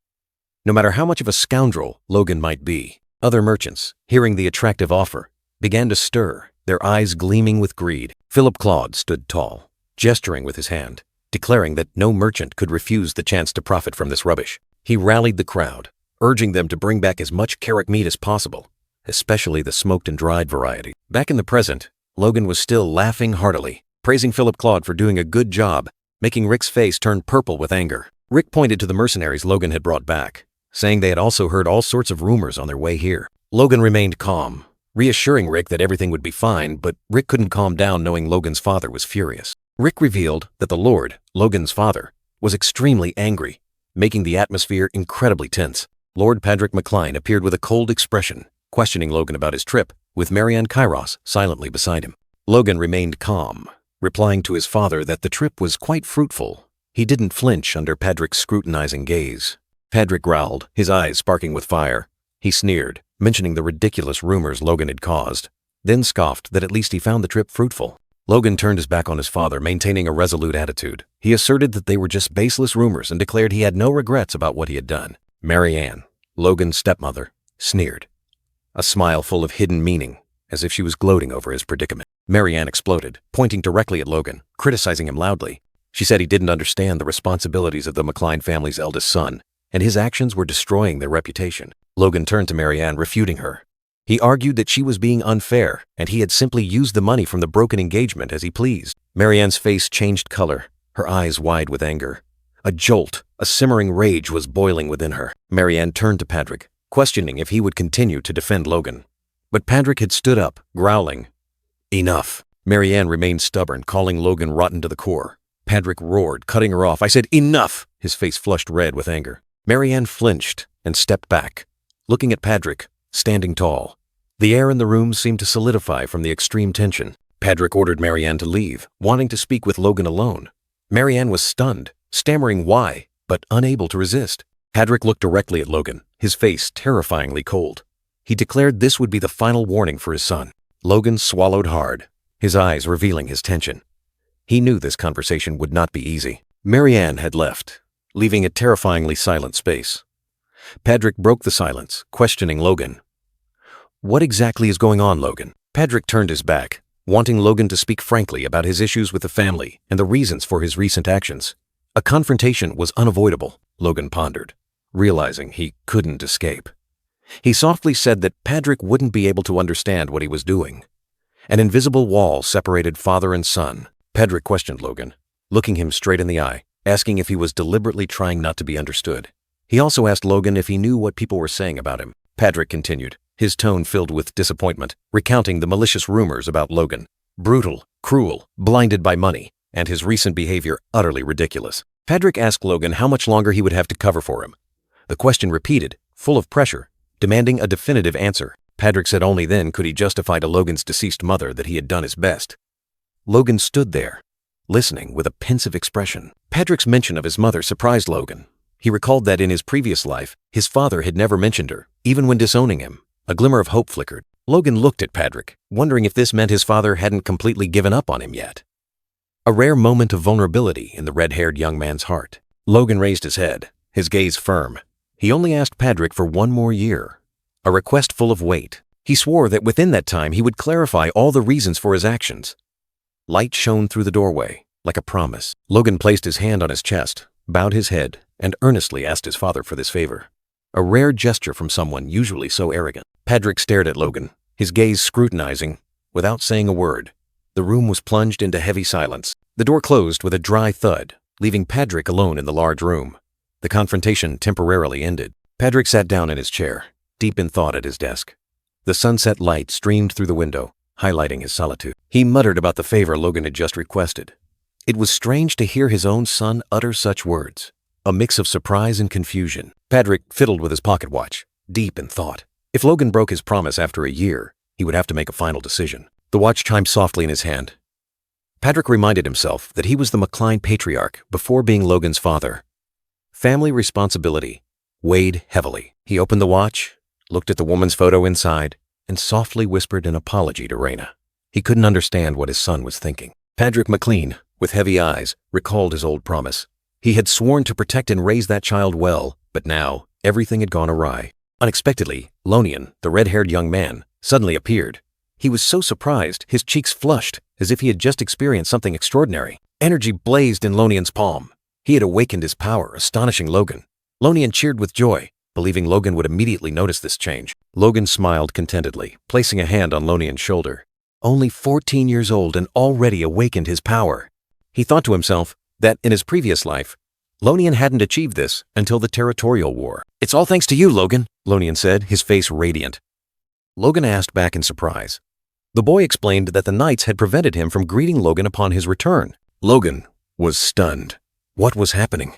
S1: No matter how much of a scoundrel Logan might be, other merchants, hearing the attractive offer, began to stir, their eyes gleaming with greed. Philip Claude stood tall, gesturing with his hand, declaring that no merchant could refuse the chance to profit from this rubbish. He rallied the crowd, urging them to bring back as much carrot meat as possible, especially the smoked and dried variety. Back in the present, Logan was still laughing heartily, praising Philip Claude for doing a good job, making Rick's face turn purple with anger. Rick pointed to the mercenaries Logan had brought back, saying they had also heard all sorts of rumors on their way here. Logan remained calm, reassuring Rick that everything would be fine, but Rick couldn't calm down knowing Logan's father was furious. Rick revealed that the Lord, Logan's father, was extremely angry, making the atmosphere incredibly tense. Lord Patrick McLean appeared with a cold expression, questioning Logan about his trip, with Marianne Kairos silently beside him. Logan remained calm, replying to his father that the trip was quite fruitful. He didn't flinch under Patrick's scrutinizing gaze. Patrick growled, his eyes sparking with fire. He sneered, mentioning the ridiculous rumors Logan had caused, then scoffed that at least he found the trip fruitful. Logan turned his back on his father, maintaining a resolute attitude. He asserted that they were just baseless rumors and declared he had no regrets about what he had done. Marianne, Logan's stepmother, sneered, a smile full of hidden meaning, as if she was gloating over his predicament. Marianne exploded, pointing directly at Logan, criticizing him loudly. She said he didn't understand the responsibilities of the McLean family's eldest son, and his actions were destroying their reputation. Logan turned to Marianne, refuting her. He argued that she was being unfair, and he had simply used the money from the broken engagement as he pleased. Marianne's face changed color, her eyes wide with anger. A jolt, a simmering rage was boiling within her. Marianne turned to Patrick, questioning if he would continue to defend Logan. But Patrick had stood up, growling, "Enough." Marianne remained stubborn, calling Logan rotten to the core. Patrick roared, cutting her off. "I said enough!" His face flushed red with anger. Marianne flinched and stepped back, looking at Patrick, standing tall. The air in the room seemed to solidify from the extreme tension. Patrick ordered Marianne to leave, wanting to speak with Logan alone. Marianne was stunned, stammering why, but unable to resist. Patrick looked directly at Logan, his face terrifyingly cold. He declared this would be the final warning for his son. Logan swallowed hard, his eyes revealing his tension. He knew this conversation would not be easy. Marianne had left, leaving a terrifyingly silent space. Patrick broke the silence, questioning Logan. "What exactly is going on, Logan?" Patrick turned his back, wanting Logan to speak frankly about his issues with the family and the reasons for his recent actions. A confrontation was unavoidable, Logan pondered, realizing he couldn't escape. He softly said that Patrick wouldn't be able to understand what he was doing. An invisible wall separated father and son. Patrick questioned Logan, looking him straight in the eye, asking if he was deliberately trying not to be understood. He also asked Logan if he knew what people were saying about him. Patrick continued, his tone filled with disappointment, recounting the malicious rumors about Logan. Brutal, cruel, blinded by money, and his recent behavior utterly ridiculous. Patrick asked Logan how much longer he would have to cover for him. The question repeated, full of pressure, demanding a definitive answer. Patrick said only then could he justify to Logan's deceased mother that he had done his best. Logan stood there, listening with a pensive expression. Patrick's mention of his mother surprised Logan. He recalled that in his previous life, his father had never mentioned her, even when disowning him. A glimmer of hope flickered. Logan looked at Patrick, wondering if this meant his father hadn't completely given up on him yet. A rare moment of vulnerability in the red-haired young man's heart. Logan raised his head, his gaze firm. He only asked Patrick for one more year, a request full of weight. He swore that within that time he would clarify all the reasons for his actions. Light shone through the doorway, like a promise. Logan placed his hand on his chest, bowed his head, and earnestly asked his father for this favor. A rare gesture from someone usually so arrogant. Patrick stared at Logan, his gaze scrutinizing, without saying a word. The room was plunged into heavy silence. The door closed with a dry thud, leaving Patrick alone in the large room. The confrontation temporarily ended. Patrick sat down in his chair, deep in thought at his desk. The sunset light streamed through the window, highlighting his solitude. He muttered about the favor Logan had just requested. It was strange to hear his own son utter such words, a mix of surprise and confusion. Patrick fiddled with his pocket watch, deep in thought. If Logan broke his promise after a year, he would have to make a final decision. The watch chimed softly in his hand. Patrick reminded himself that he was the McCline patriarch before being Logan's father. Family responsibility weighed heavily. He opened the watch, looked at the woman's photo inside, and softly whispered an apology to Raina. He couldn't understand what his son was thinking. Patrick McLean, with heavy eyes, recalled his old promise. He had sworn to protect and raise that child well, but now everything had gone awry. Unexpectedly, Lonian, the red-haired young man, suddenly appeared. He was so surprised, his cheeks flushed, as if he had just experienced something extraordinary. Energy blazed in Lonian's palm. He had awakened his power, astonishing Logan. Lonian cheered with joy, believing Logan would immediately notice this change. Logan smiled contentedly, placing a hand on Lonian's shoulder. Only 14 years old and already awakened his power. He thought to himself that in his previous life, Lonian hadn't achieved this until the territorial war. "It's all thanks to you, Logan," Lonian said, his face radiant. Logan asked back in surprise. The boy explained that the knights had prevented him from greeting Logan upon his return. Logan was stunned. What was happening?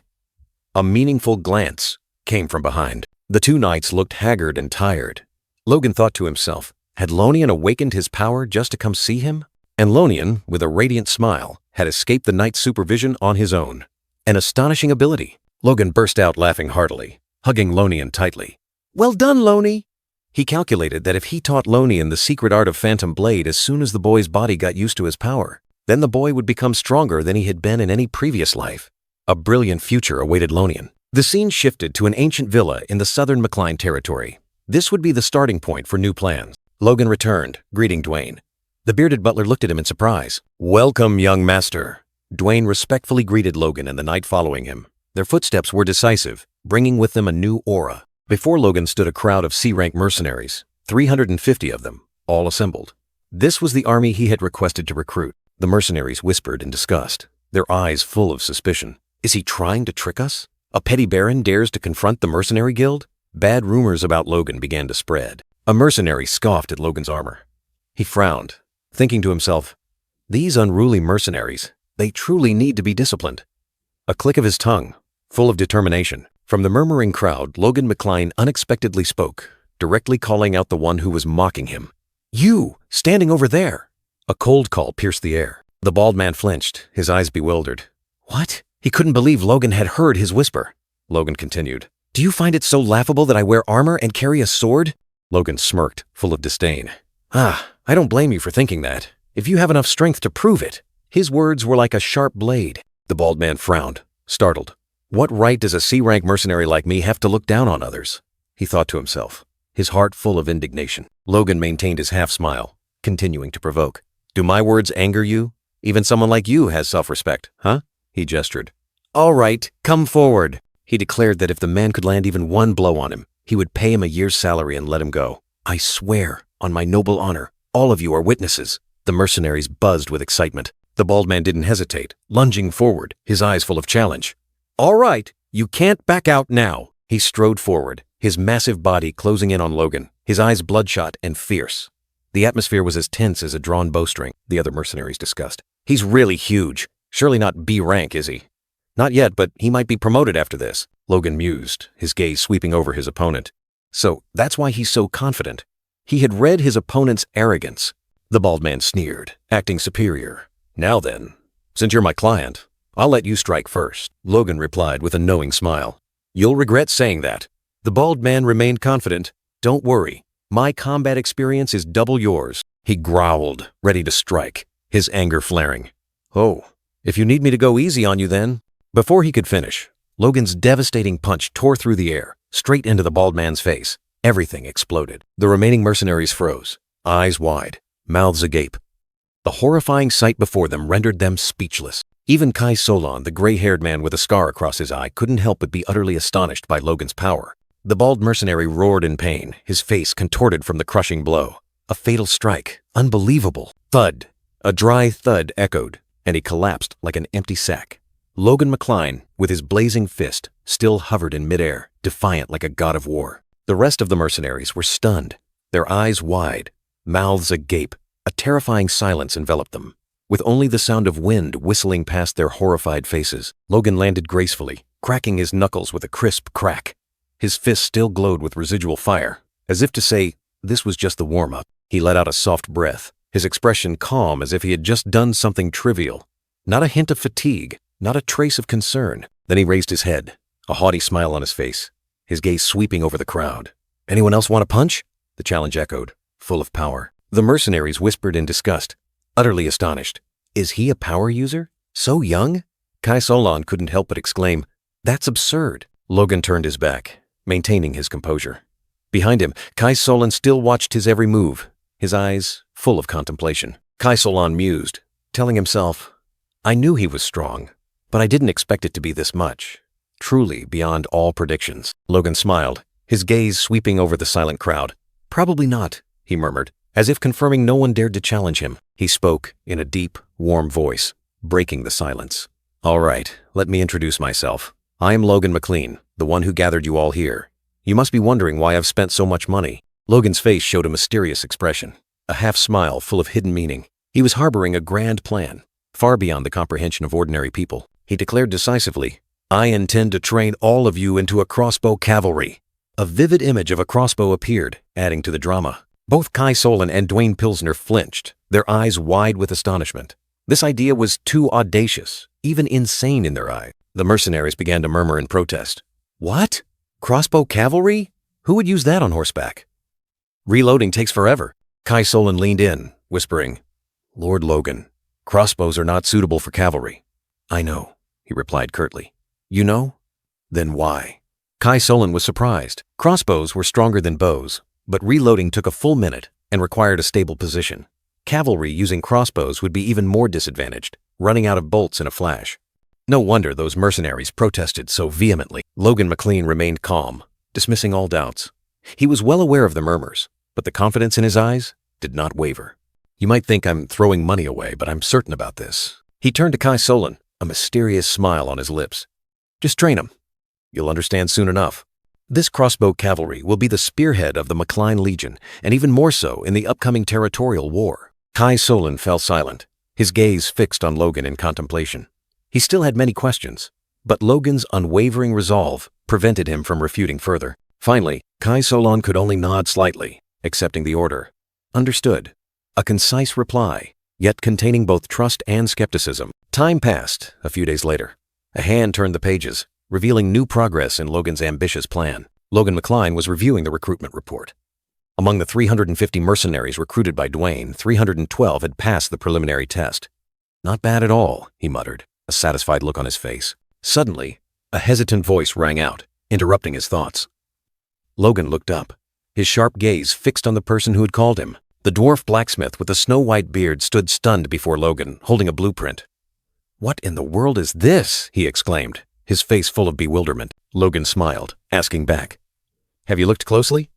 S1: A meaningful glance came from behind. The two knights looked haggard and tired. Logan thought to himself, had Lonian awakened his power just to come see him? And Lonian, with a radiant smile, had escaped the knight's supervision on his own. An astonishing ability. Logan burst out laughing heartily, hugging Lonian tightly. "Well done, Loni!" He calculated that if he taught Lonian the secret art of Phantom Blade as soon as the boy's body got used to his power, then the boy would become stronger than he had been in any previous life. A brilliant future awaited Lonian. The scene shifted to an ancient villa in the southern McCline territory. This would be the starting point for new plans. Logan returned, greeting Dwayne. The bearded butler looked at him in surprise. "Welcome, young master." Dwayne respectfully greeted Logan and the knight following him. Their footsteps were decisive, bringing with them a new aura. Before Logan stood a crowd of C-rank mercenaries, 350 of them, all assembled. This was the army he had requested to recruit. The mercenaries whispered in disgust, their eyes full of suspicion. "Is he trying to trick us? A petty baron dares to confront the mercenary guild?" Bad rumors about Logan began to spread. A mercenary scoffed at Logan's armor. He frowned, thinking to himself, "These unruly mercenaries, they truly need to be disciplined." A click of his tongue, full of determination. From the murmuring crowd, Logan McCline unexpectedly spoke, directly calling out the one who was mocking him. "You, standing over there!" A cold call pierced the air. The bald man flinched, his eyes bewildered. "What?" He couldn't believe Logan had heard his whisper. Logan continued, "Do you find it so laughable that I wear armor and carry a sword?" Logan smirked, full of disdain. I don't blame you for thinking that, if you have enough strength to prove it." His words were like a sharp blade. The bald man frowned, startled. What right does a C-rank mercenary like me have to look down on others? He thought to himself, his heart full of indignation. Logan maintained his half-smile, continuing to provoke. "Do my words anger you? Even someone like you has self-respect, huh?" He gestured. "All right, come forward." He declared that if the man could land even one blow on him, he would pay him a year's salary and let him go. "I swear, on my noble honor, all of you are witnesses." The mercenaries buzzed with excitement. The bald man didn't hesitate, lunging forward, his eyes full of challenge. "All right, you can't back out now." He strode forward, his massive body closing in on Logan, his eyes bloodshot and fierce. The atmosphere was as tense as a drawn bowstring, the other mercenaries discussed. "He's really huge. Surely not B rank, is he?" "Not yet, but he might be promoted after this." Logan mused, his gaze sweeping over his opponent. So, that's why he's so confident. He had read his opponent's arrogance. The bald man sneered, acting superior. Now then, since you're my client, I'll let you strike first, Logan replied with a knowing smile. You'll regret saying that. The bald man remained confident. Don't worry, my combat experience is double yours. He growled, ready to strike, his anger flaring. Oh, if you need me to go easy on you then. Before he could finish, Logan's devastating punch tore through the air, straight into the bald man's face. Everything exploded. The remaining mercenaries froze, eyes wide, mouths agape. The horrifying sight before them rendered them speechless. Even Kai Solon, the gray-haired man with a scar across his eye, couldn't help but be utterly astonished by Logan's power. The bald mercenary roared in pain, his face contorted from the crushing blow. A fatal strike. Unbelievable. Thud. A dry thud echoed, and he collapsed like an empty sack. Logan McCline, with his blazing fist, still hovered in midair, defiant like a god of war. The rest of the mercenaries were stunned, their eyes wide, mouths agape. A terrifying silence enveloped them, with only the sound of wind whistling past their horrified faces. Logan landed gracefully, cracking his knuckles with a crisp crack. His fist still glowed with residual fire, as if to say, this was just the warm-up. He let out a soft breath, his expression calm as if he had just done something trivial. Not a hint of fatigue, not a trace of concern. Then he raised his head, a haughty smile on his face, his gaze sweeping over the crowd. Anyone else want a punch? The challenge echoed, full of power. The mercenaries whispered in disgust, utterly astonished. Is he a power user? So young? Kai Solon couldn't help but exclaim, that's absurd. Logan turned his back, maintaining his composure. Behind him, Kai Solon still watched his every move, his eyes full of contemplation. Kai Solon mused, telling himself, I knew he was strong, but I didn't expect it to be this much. Truly beyond all predictions. Logan smiled, his gaze sweeping over the silent crowd. Probably not, he murmured, as if confirming no one dared to challenge him. He spoke in a deep, warm voice, breaking the silence. All right, let me introduce myself. I am Logan McLean, the one who gathered you all here. You must be wondering why I've spent so much money. Logan's face showed a mysterious expression, a half smile full of hidden meaning. He was harboring a grand plan, far beyond the comprehension of ordinary people. He declared decisively, I intend to train all of you into a crossbow cavalry. A vivid image of a crossbow appeared, adding to the drama. Both Kai Solon and Dwayne Pilsner flinched, their eyes wide with astonishment. This idea was too audacious, even insane in their eyes. The mercenaries began to murmur in protest. What? Crossbow cavalry? Who would use that on horseback? Reloading takes forever. Kai Solon leaned in, whispering, Lord Logan, crossbows are not suitable for cavalry. I know, he replied curtly. You know? Then why? Kai Solon was surprised. Crossbows were stronger than bows, but reloading took a full minute and required a stable position. Cavalry using crossbows would be even more disadvantaged, running out of bolts in a flash. No wonder those mercenaries protested so vehemently. Logan McLean remained calm, dismissing all doubts. He was well aware of the murmurs, but the confidence in his eyes did not waver. You might think I'm throwing money away, but I'm certain about this. He turned to Kai Solon, a mysterious smile on his lips. Just train him. You'll understand soon enough. This crossbow cavalry will be the spearhead of the McLean Legion, and even more so in the upcoming territorial war. Kai Solon fell silent, his gaze fixed on Logan in contemplation. He still had many questions, but Logan's unwavering resolve prevented him from refuting further. Finally, Kai Solon could only nod slightly, accepting the order. Understood. A concise reply, yet containing both trust and skepticism. Time passed a few days later. A hand turned the pages, revealing new progress in Logan's ambitious plan. Logan McCline was reviewing the recruitment report. Among the 350 mercenaries recruited by Dwayne, 312 had passed the preliminary test. Not bad at all, he muttered, a satisfied look on his face. Suddenly, a hesitant voice rang out, interrupting his thoughts. Logan looked up, his sharp gaze fixed on the person who had called him. The dwarf blacksmith with the snow-white beard stood stunned before Logan, holding a blueprint. What in the world is this? He exclaimed, his face full of bewilderment. Logan smiled, asking back, Have you looked closely?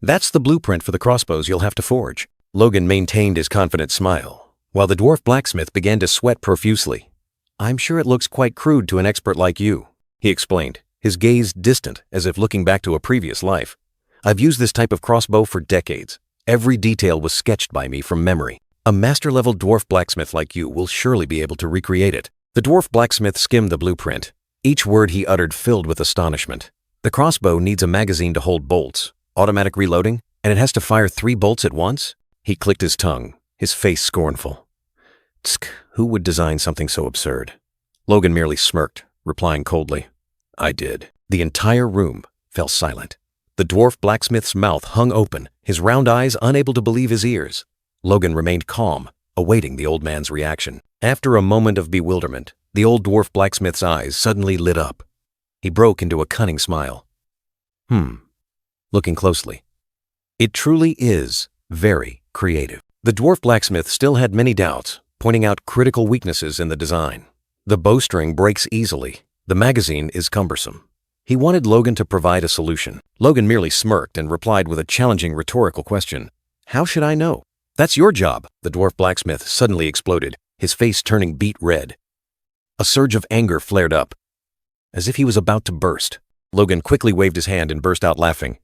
S1: That's the blueprint for the crossbows you'll have to forge. Logan maintained his confident smile, while the dwarf blacksmith began to sweat profusely. I'm sure it looks quite crude to an expert like you, he explained, his gaze distant as if looking back to a previous life. I've used this type of crossbow for decades. Every detail was sketched by me from memory. A master-level dwarf blacksmith like you will surely be able to recreate it. The dwarf blacksmith skimmed the blueprint, Each word he uttered filled with astonishment. The crossbow needs a magazine to hold bolts, automatic reloading, and it has to fire 3 bolts at once? He clicked his tongue, his face scornful. Tsk, who would design something so absurd? Logan merely smirked, replying coldly, I did. The entire room fell silent. The dwarf blacksmith's mouth hung open, his round eyes unable to believe his ears. Logan remained calm, awaiting the old man's reaction. After a moment of bewilderment, the old dwarf blacksmith's eyes suddenly lit up. He broke into a cunning smile. Looking closely. It truly is very creative. The dwarf blacksmith still had many doubts, pointing out critical weaknesses in the design. The bowstring breaks easily. The magazine is cumbersome. He wanted Logan to provide a solution. Logan merely smirked and replied with a challenging rhetorical question. How should I know? That's your job, the dwarf blacksmith suddenly exploded, his face turning beet red. A surge of anger flared up. As if he was about to burst, Logan quickly waved his hand and burst out laughing.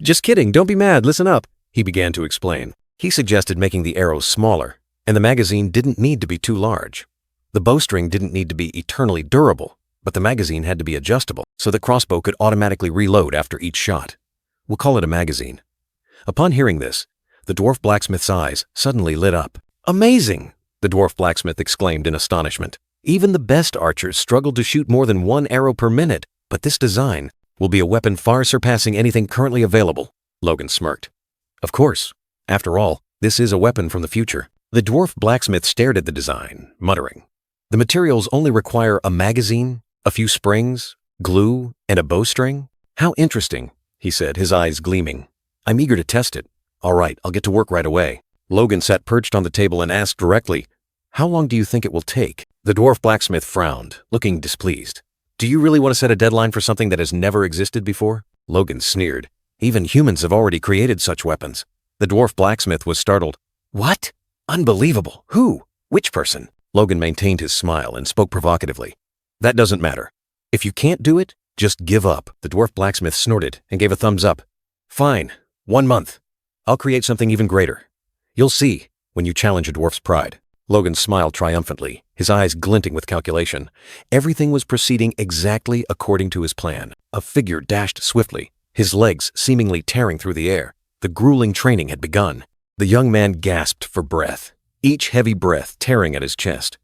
S1: Just kidding, don't be mad, listen up, he began to explain. He suggested making the arrows smaller, and the magazine didn't need to be too large. The bowstring didn't need to be eternally durable, but the magazine had to be adjustable so the crossbow could automatically reload after each shot. We'll call it a magazine. Upon hearing this, the dwarf blacksmith's eyes suddenly lit up. Amazing! The dwarf blacksmith exclaimed in astonishment. Even the best archers struggled to shoot more than 1 arrow per minute, but this design will be a weapon far surpassing anything currently available. Logan smirked. Of course. After all, this is a weapon from the future. The dwarf blacksmith stared at the design, muttering. The materials only require a magazine, a few springs, glue, and a bowstring? How interesting, he said, his eyes gleaming. I'm eager to test it. All right, I'll get to work right away. Logan sat perched on the table and asked directly, How long do you think it will take? The dwarf blacksmith frowned, looking displeased. Do you really want to set a deadline for something that has never existed before? Logan sneered. Even humans have already created such weapons. The dwarf blacksmith was startled. What? Unbelievable. Who? Which person? Logan maintained his smile and spoke provocatively. That doesn't matter. If you can't do it, just give up. The dwarf blacksmith snorted and gave a thumbs up. Fine. 1 month. I'll create something even greater. You'll see when you challenge a dwarf's pride. Logan smiled triumphantly, his eyes glinting with calculation. Everything was proceeding exactly according to his plan. A figure dashed swiftly, his legs seemingly tearing through the air. The grueling training had begun. The young man gasped for breath, each heavy breath tearing at his chest.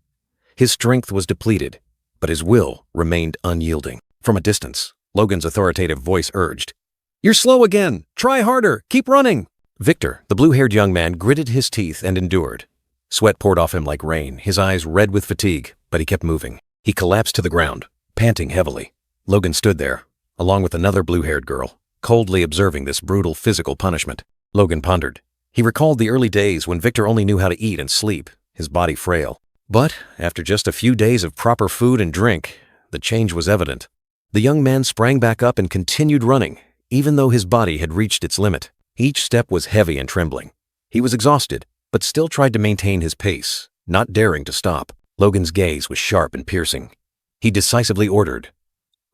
S1: His strength was depleted, but his will remained unyielding. From a distance, Logan's authoritative voice urged, You're slow again! Try harder! Keep running! Victor, the blue-haired young man, gritted his teeth and endured. Sweat poured off him like rain, his eyes red with fatigue, but he kept moving. He collapsed to the ground, panting heavily. Logan stood there, along with another blue-haired girl, coldly observing this brutal physical punishment. Logan pondered. He recalled the early days when Victor only knew how to eat and sleep, his body frail. But after just a few days of proper food and drink, the change was evident. The young man sprang back up and continued running, even though his body had reached its limit. Each step was heavy and trembling. He was exhausted, but still tried to maintain his pace, not daring to stop. Logan's gaze was sharp and piercing. He decisively ordered,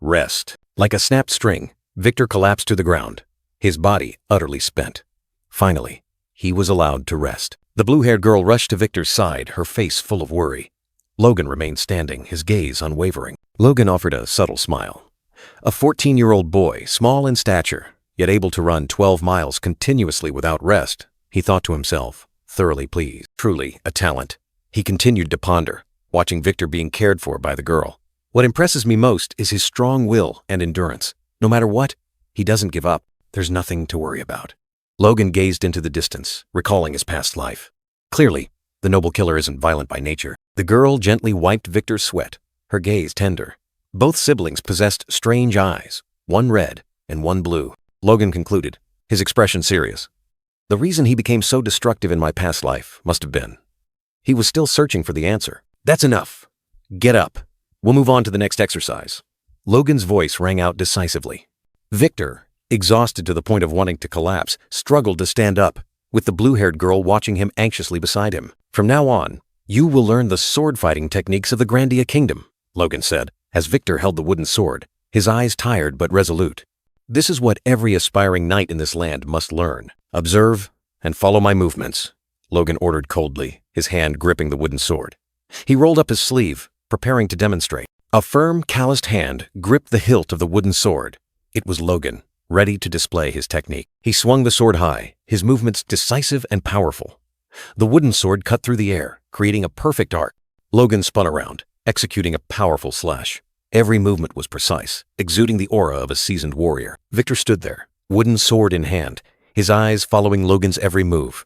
S1: Rest. Like a snapped string, Victor collapsed to the ground, his body utterly spent. Finally, he was allowed to rest. The blue-haired girl rushed to Victor's side, her face full of worry. Logan remained standing, his gaze unwavering. Logan offered a subtle smile. A 14-year-old boy, small in stature, yet able to run 12 miles continuously without rest, he thought to himself, thoroughly pleased. Truly a talent. He continued to ponder, watching Victor being cared for by the girl. What impresses me most is his strong will and endurance. No matter what, he doesn't give up. There's nothing to worry about. Logan gazed into the distance, recalling his past life. Clearly, the noble killer isn't violent by nature. The girl gently wiped Victor's sweat, her gaze tender. Both siblings possessed strange eyes, one red and one blue. Logan concluded, his expression serious. The reason he became so destructive in my past life must have been. He was still searching for the answer. That's enough. Get up. We'll move on to the next exercise. Logan's voice rang out decisively. Victor, exhausted to the point of wanting to collapse, struggled to stand up, with the blue-haired girl watching him anxiously beside him. From now on, you will learn the sword-fighting techniques of the Grandia Kingdom, Logan said, as Victor held the wooden sword, his eyes tired but resolute. This is what every aspiring knight in this land must learn. Observe and follow my movements. Logan ordered coldly, his hand gripping the wooden sword. He rolled up his sleeve, preparing to demonstrate. A firm, calloused hand gripped the hilt of the wooden sword. It was Logan, ready to display his technique. He swung the sword high, his movements decisive and powerful. The wooden sword cut through the air, creating a perfect arc. Logan spun around, executing a powerful slash. Every movement was precise, exuding the aura of a seasoned warrior. Victor stood there, wooden sword in hand, his eyes following Logan's every move.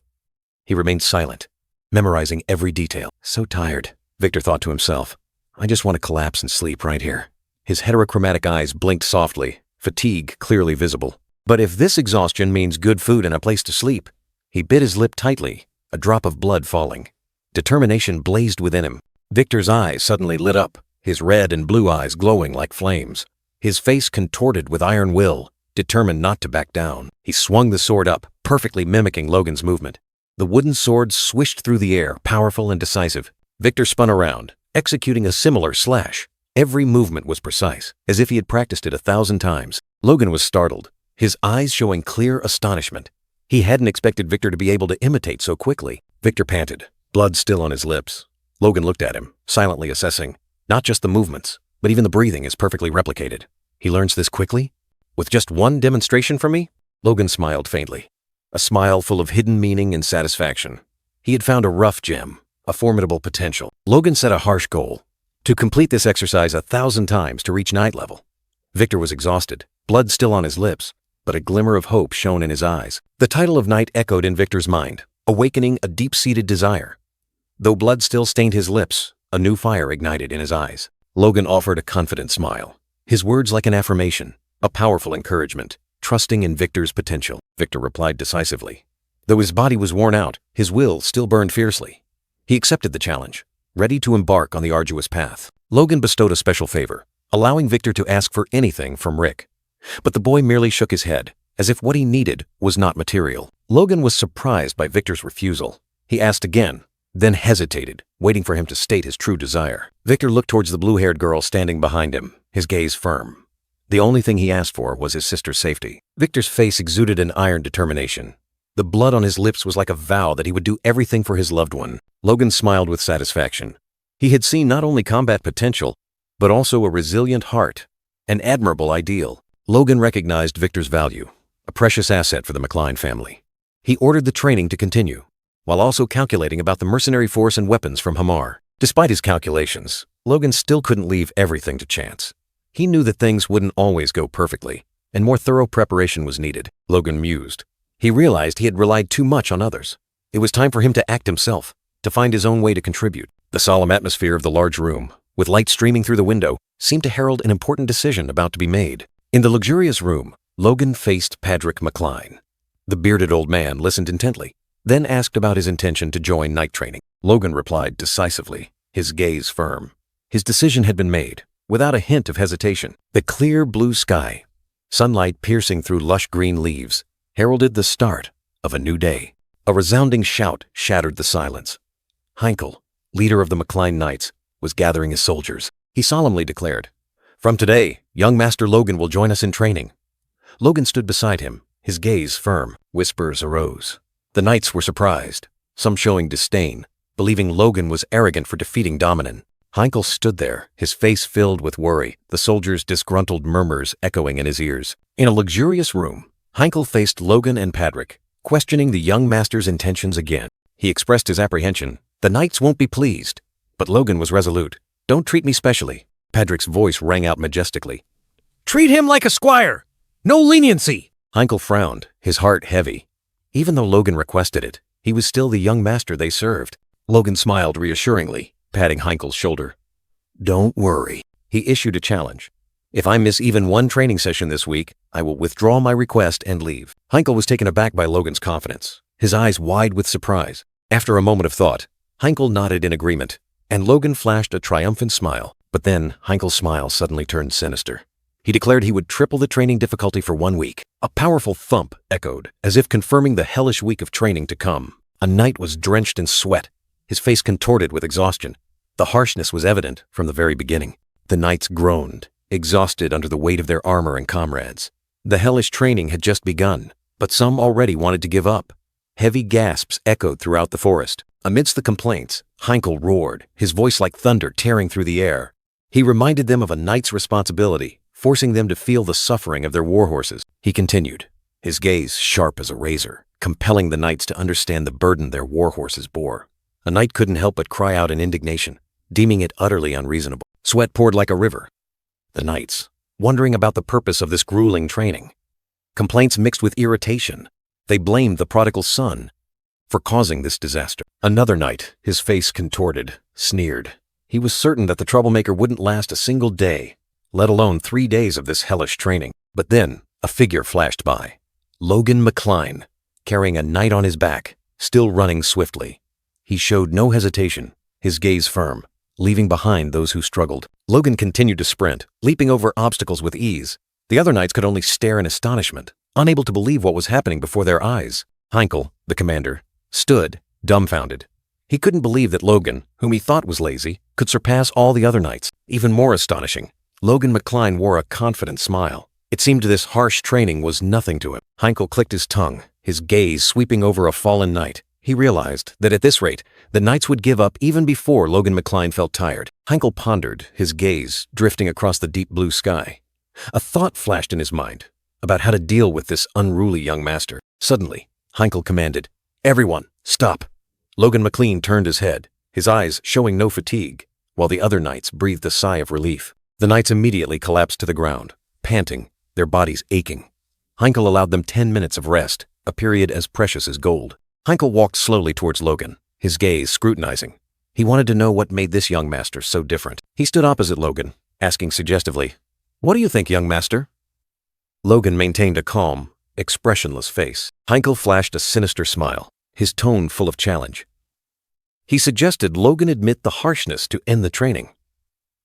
S1: He remained silent, memorizing every detail. So tired, Victor thought to himself. I just want to collapse and sleep right here. His heterochromatic eyes blinked softly, fatigue clearly visible. But if this exhaustion means good food and a place to sleep, he bit his lip tightly, a drop of blood falling. Determination blazed within him. Victor's eyes suddenly lit up, his red and blue eyes glowing like flames. His face contorted with iron will, determined not to back down. He swung the sword up, perfectly mimicking Logan's movement. The wooden sword swished through the air, powerful and decisive. Victor spun around, executing a similar slash. Every movement was precise, as if he had practiced it 1,000 times. Logan was startled, his eyes showing clear astonishment. He hadn't expected Victor to be able to imitate so quickly. Victor panted, blood still on his lips. Logan looked at him, silently assessing. Not just the movements, but even the breathing is perfectly replicated. He learns this quickly? With just one demonstration from me? Logan smiled faintly, a smile full of hidden meaning and satisfaction. He had found a rough gem, a formidable potential. Logan set a harsh goal, to complete this exercise 1,000 times to reach night level. Victor was exhausted, blood still on his lips, but a glimmer of hope shone in his eyes. The title of knight echoed in Victor's mind, awakening a deep-seated desire. Though blood still stained his lips, a new fire ignited in his eyes. Logan offered a confident smile, his words like an affirmation, a powerful encouragement, trusting in Victor's potential. Victor replied decisively. Though his body was worn out, his will still burned fiercely. He accepted the challenge, ready to embark on the arduous path. Logan bestowed a special favor, allowing Victor to ask for anything from Rick. But the boy merely shook his head, as if what he needed was not material. Logan was surprised by Victor's refusal. He asked again, then hesitated, waiting for him to state his true desire. Victor looked towards the blue-haired girl standing behind him, his gaze firm. The only thing he asked for was his sister's safety. Victor's face exuded an iron determination. The blood on his lips was like a vow that he would do everything for his loved one. Logan smiled with satisfaction. He had seen not only combat potential, but also a resilient heart, an admirable ideal. Logan recognized Victor's value, a precious asset for the McLean family. He ordered the training to continue, while also calculating about the mercenary force and weapons from Hamar. Despite his calculations, Logan still couldn't leave everything to chance. He knew that things wouldn't always go perfectly, and more thorough preparation was needed. Logan mused. He realized he had relied too much on others. It was time for him to act himself, to find his own way to contribute. The solemn atmosphere of the large room, with light streaming through the window, seemed to herald an important decision about to be made. In the luxurious room, Logan faced Patrick McLean. The bearded old man listened intently, then asked about his intention to join night training. Logan replied decisively, his gaze firm. His decision had been made, without a hint of hesitation. The clear blue sky, sunlight piercing through lush green leaves, heralded the start of a new day. A resounding shout shattered the silence. Heinkel, leader of the McLean Knights, was gathering his soldiers. He solemnly declared, "From today, young Master Logan will join us in training." Logan stood beside him, his gaze firm. Whispers arose. The knights were surprised, some showing disdain, believing Logan was arrogant for defeating Dominan. Heinkel stood there, his face filled with worry, the soldiers' disgruntled murmurs echoing in his ears. In a luxurious room, Heinkel faced Logan and Patrick, questioning the young master's intentions again. He expressed his apprehension. The knights won't be pleased. But Logan was resolute. "Don't treat me specially." Patrick's voice rang out majestically. "Treat him like a squire! No leniency!" Heinkel frowned, his heart heavy. Even though Logan requested it, he was still the young master they served. Logan smiled reassuringly, patting Heinkel's shoulder. "Don't worry." He issued a challenge. "If I miss even one training session this week, I will withdraw my request and leave." Heinkel was taken aback by Logan's confidence, his eyes wide with surprise. After a moment of thought, Heinkel nodded in agreement, and Logan flashed a triumphant smile. But then Heinkel's smile suddenly turned sinister. He declared he would triple the training difficulty for 1 week. A powerful thump echoed, as if confirming the hellish week of training to come. A knight was drenched in sweat, his face contorted with exhaustion. The harshness was evident from the very beginning. The knights groaned, exhausted under the weight of their armor and comrades. The hellish training had just begun, but some already wanted to give up. Heavy gasps echoed throughout the forest. Amidst the complaints, Heinkel roared, his voice like thunder tearing through the air. He reminded them of a knight's responsibility, forcing them to feel the suffering of their warhorses. He continued, his gaze sharp as a razor, compelling the knights to understand the burden their warhorses bore. A knight couldn't help but cry out in indignation, deeming it utterly unreasonable. Sweat poured like a river. The knights, wondering about the purpose of this grueling training. Complaints mixed with irritation. They blamed the prodigal son for causing this disaster. Another knight, his face contorted, sneered. He was certain that the troublemaker wouldn't last a single day, let alone 3 days of this hellish training. But then, a figure flashed by. Logan McCline, carrying a knight on his back, still running swiftly. He showed no hesitation, his gaze firm, leaving behind those who struggled. Logan continued to sprint, leaping over obstacles with ease. The other knights could only stare in astonishment, unable to believe what was happening before their eyes. Heinkel, the commander, stood, dumbfounded. He couldn't believe that Logan, whom he thought was lazy, could surpass all the other knights. Even more astonishing, Logan McCline wore a confident smile. It seemed this harsh training was nothing to him. Heinkel clicked his tongue, his gaze sweeping over a fallen knight. He realized that at this rate, the knights would give up even before Logan McCline felt tired. Heinkel pondered, his gaze drifting across the deep blue sky. A thought flashed in his mind about how to deal with this unruly young master. Suddenly, Heinkel commanded, "Everyone, stop." Logan McCline turned his head, his eyes showing no fatigue, while the other knights breathed a sigh of relief. The knights immediately collapsed to the ground, panting, their bodies aching. Heinkel allowed them 10 minutes of rest, a period as precious as gold. Heinkel walked slowly towards Logan, his gaze scrutinizing. He wanted to know what made this young master so different. He stood opposite Logan, asking suggestively, "What do you think, young master?" Logan maintained a calm, expressionless face. Heinkel flashed a sinister smile, his tone full of challenge. He suggested Logan admit the harshness to end the training.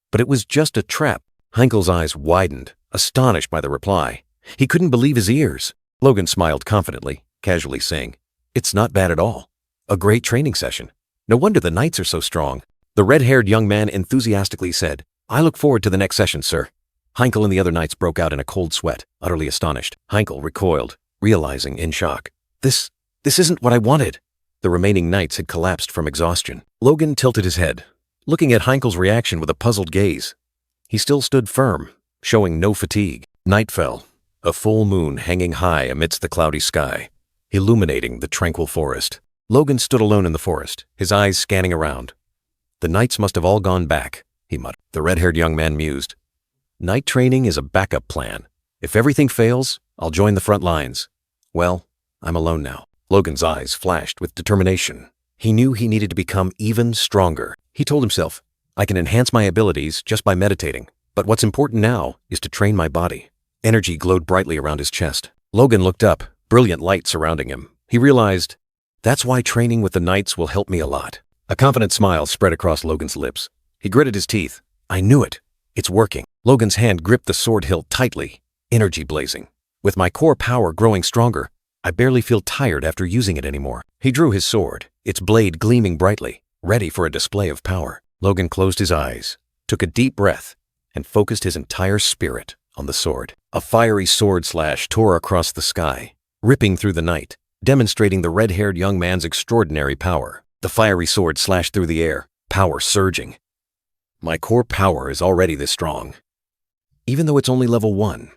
S1: But it was just a trap. Heinkel's eyes widened, astonished by the reply. He couldn't believe his ears. Logan smiled confidently, casually saying, "It's not bad at all. A great training session. No wonder the knights are so strong." The red-haired young man enthusiastically said, "I look forward to the next session, sir." Heinkel and the other knights broke out in a cold sweat, utterly astonished. Heinkel recoiled, realizing in shock. This isn't what I wanted." The remaining knights had collapsed from exhaustion. Logan tilted his head, looking at Heinkel's reaction with a puzzled gaze. He still stood firm, showing no fatigue. Night fell, a full moon hanging high amidst the cloudy sky, illuminating the tranquil forest. Logan stood alone in the forest, his eyes scanning around. "The knights must have all gone back," he muttered. The red-haired young man mused. "Night training is a backup plan. If everything fails, I'll join the front lines. Well, I'm alone now." Logan's eyes flashed with determination. He knew he needed to become even stronger. He told himself, "I can enhance my abilities just by meditating, but what's important now is to train my body." Energy glowed brightly around his chest. Logan looked up, brilliant light surrounding him. He realized, that's why training with the knights will help me a lot. A confident smile spread across Logan's lips. He gritted his teeth. "I knew it. It's working." Logan's hand gripped the sword hilt tightly, energy blazing. "With my core power growing stronger, I barely feel tired after using it anymore." He drew his sword, its blade gleaming brightly, ready for a display of power. Logan closed his eyes, took a deep breath, and focused his entire spirit on the sword. A fiery sword slash tore across the sky, ripping through the night, demonstrating the red-haired young man's extraordinary power. The fiery sword slashed through the air, power surging. "My core power is already this strong, even though it's only level 1.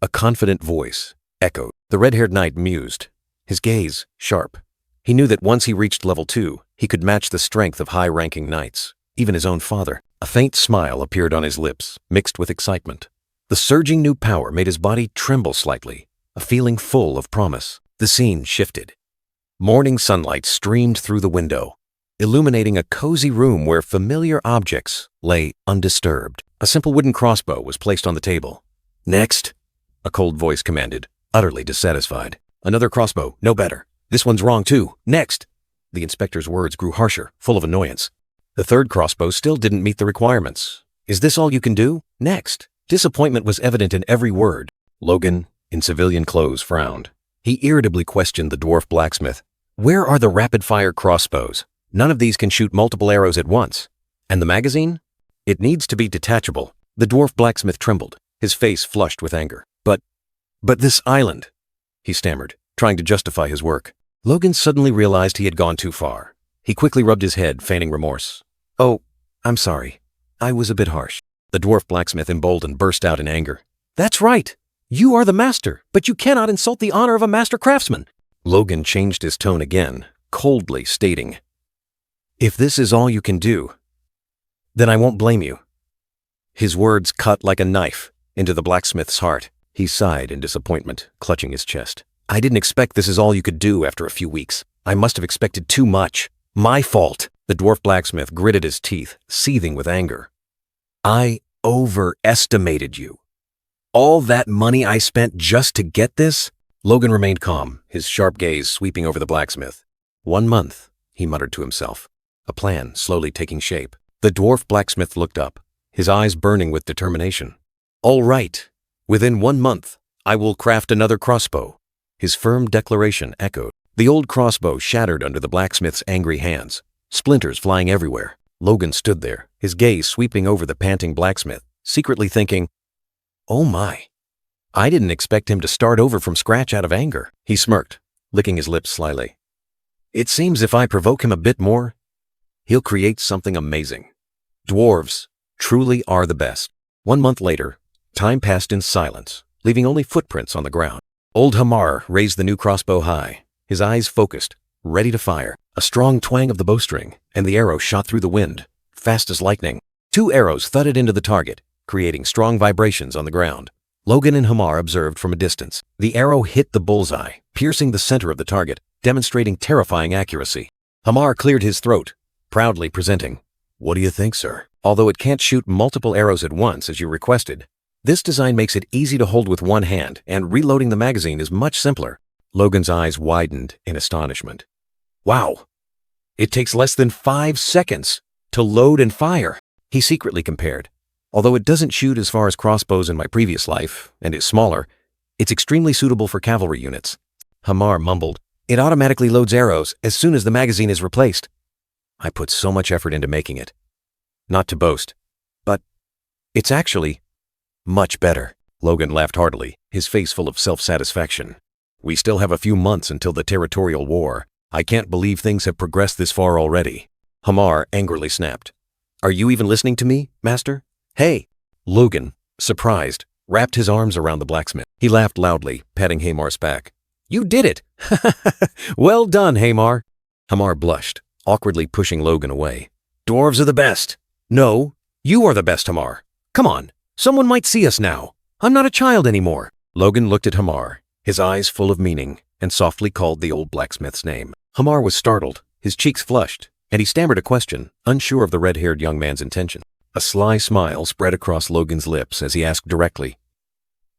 S1: A confident voice echoed. The red-haired knight mused, his gaze sharp. He knew that once he reached level 2, he could match the strength of high-ranking knights, even his own father. A faint smile appeared on his lips, mixed with excitement. The surging new power made his body tremble slightly, a feeling full of promise. The scene shifted. Morning sunlight streamed through the window, illuminating a cozy room where familiar objects lay undisturbed. A simple wooden crossbow was placed on the table. "Next," a cold voice commanded, utterly dissatisfied. "Another crossbow, no better. This one's wrong too. Next." The inspector's words grew harsher, full of annoyance. The third crossbow still didn't meet the requirements. "Is this all you can do? Next." Disappointment was evident in every word. Logan, in civilian clothes, frowned. He irritably questioned the dwarf blacksmith. "Where are the rapid-fire crossbows? None of these can shoot multiple arrows at once. And the magazine? It needs to be detachable." The dwarf blacksmith trembled, his face flushed with anger. But this island," he stammered, trying to justify his work. Logan suddenly realized he had gone too far. He quickly rubbed his head, feigning remorse. "Oh, I'm sorry. I was a bit harsh." The dwarf blacksmith, emboldened, burst out in anger. "That's right! You are the master, but you cannot insult the honor of a master craftsman." Logan changed his tone again, coldly stating, "If this is all you can do, then I won't blame you." His words cut like a knife into the blacksmith's heart. He sighed in disappointment, clutching his chest. "I didn't expect this is all you could do after a few weeks. I must have expected too much. My fault." The dwarf blacksmith gritted his teeth, seething with anger. "I overestimated you. All that money I spent just to get this?" Logan remained calm, his sharp gaze sweeping over the blacksmith. 1 month, he muttered to himself, a plan slowly taking shape. The dwarf blacksmith looked up, his eyes burning with determination. "All right, within 1 month, I will craft another crossbow." His firm declaration echoed. The old crossbow shattered under the blacksmith's angry hands, splinters flying everywhere. Logan stood there, his gaze sweeping over the panting blacksmith, secretly thinking, "Oh my, I didn't expect him to start over from scratch out of anger." He smirked, licking his lips slyly. "It seems if I provoke him a bit more, he'll create something amazing. Dwarves truly are the best." 1 month later, time passed in silence, leaving only footprints on the ground. Old Hamar raised the new crossbow high, his eyes focused, ready to fire. A strong twang of the bowstring, and the arrow shot through the wind, fast as lightning. 2 arrows thudded into the target, creating strong vibrations on the ground. Logan and Hamar observed from a distance. The arrow hit the bullseye, piercing the center of the target, demonstrating terrifying accuracy. Hamar cleared his throat, proudly presenting, "What do you think, sir? Although it can't shoot multiple arrows at once as you requested, this design makes it easy to hold with one hand, and reloading the magazine is much simpler." Logan's eyes widened in astonishment. "Wow, it takes less than 5 seconds to load and fire." He secretly compared. "Although it doesn't shoot as far as crossbows in my previous life, and is smaller, it's extremely suitable for cavalry units." Hamar mumbled, "It automatically loads arrows as soon as the magazine is replaced. I put so much effort into making it. Not to boast, but it's actually much better." Logan laughed heartily, his face full of self-satisfaction. "We still have a few months until the territorial war. I can't believe things have progressed this far already." Hamar angrily snapped, "Are you even listening to me, master? Hey!" Logan, surprised, wrapped his arms around the blacksmith. He laughed loudly, patting Hamar's back. "You did it! Well done, Hamar." Hamar blushed, awkwardly pushing Logan away. "Dwarves are the best." "No, you are the best, Hamar. Come on, someone might see us now. I'm not a child anymore." Logan looked at Hamar, his eyes full of meaning, and softly called the old blacksmith's name. Hamar was startled, his cheeks flushed, and he stammered a question, unsure of the red-haired young man's intention. A sly smile spread across Logan's lips as he asked directly,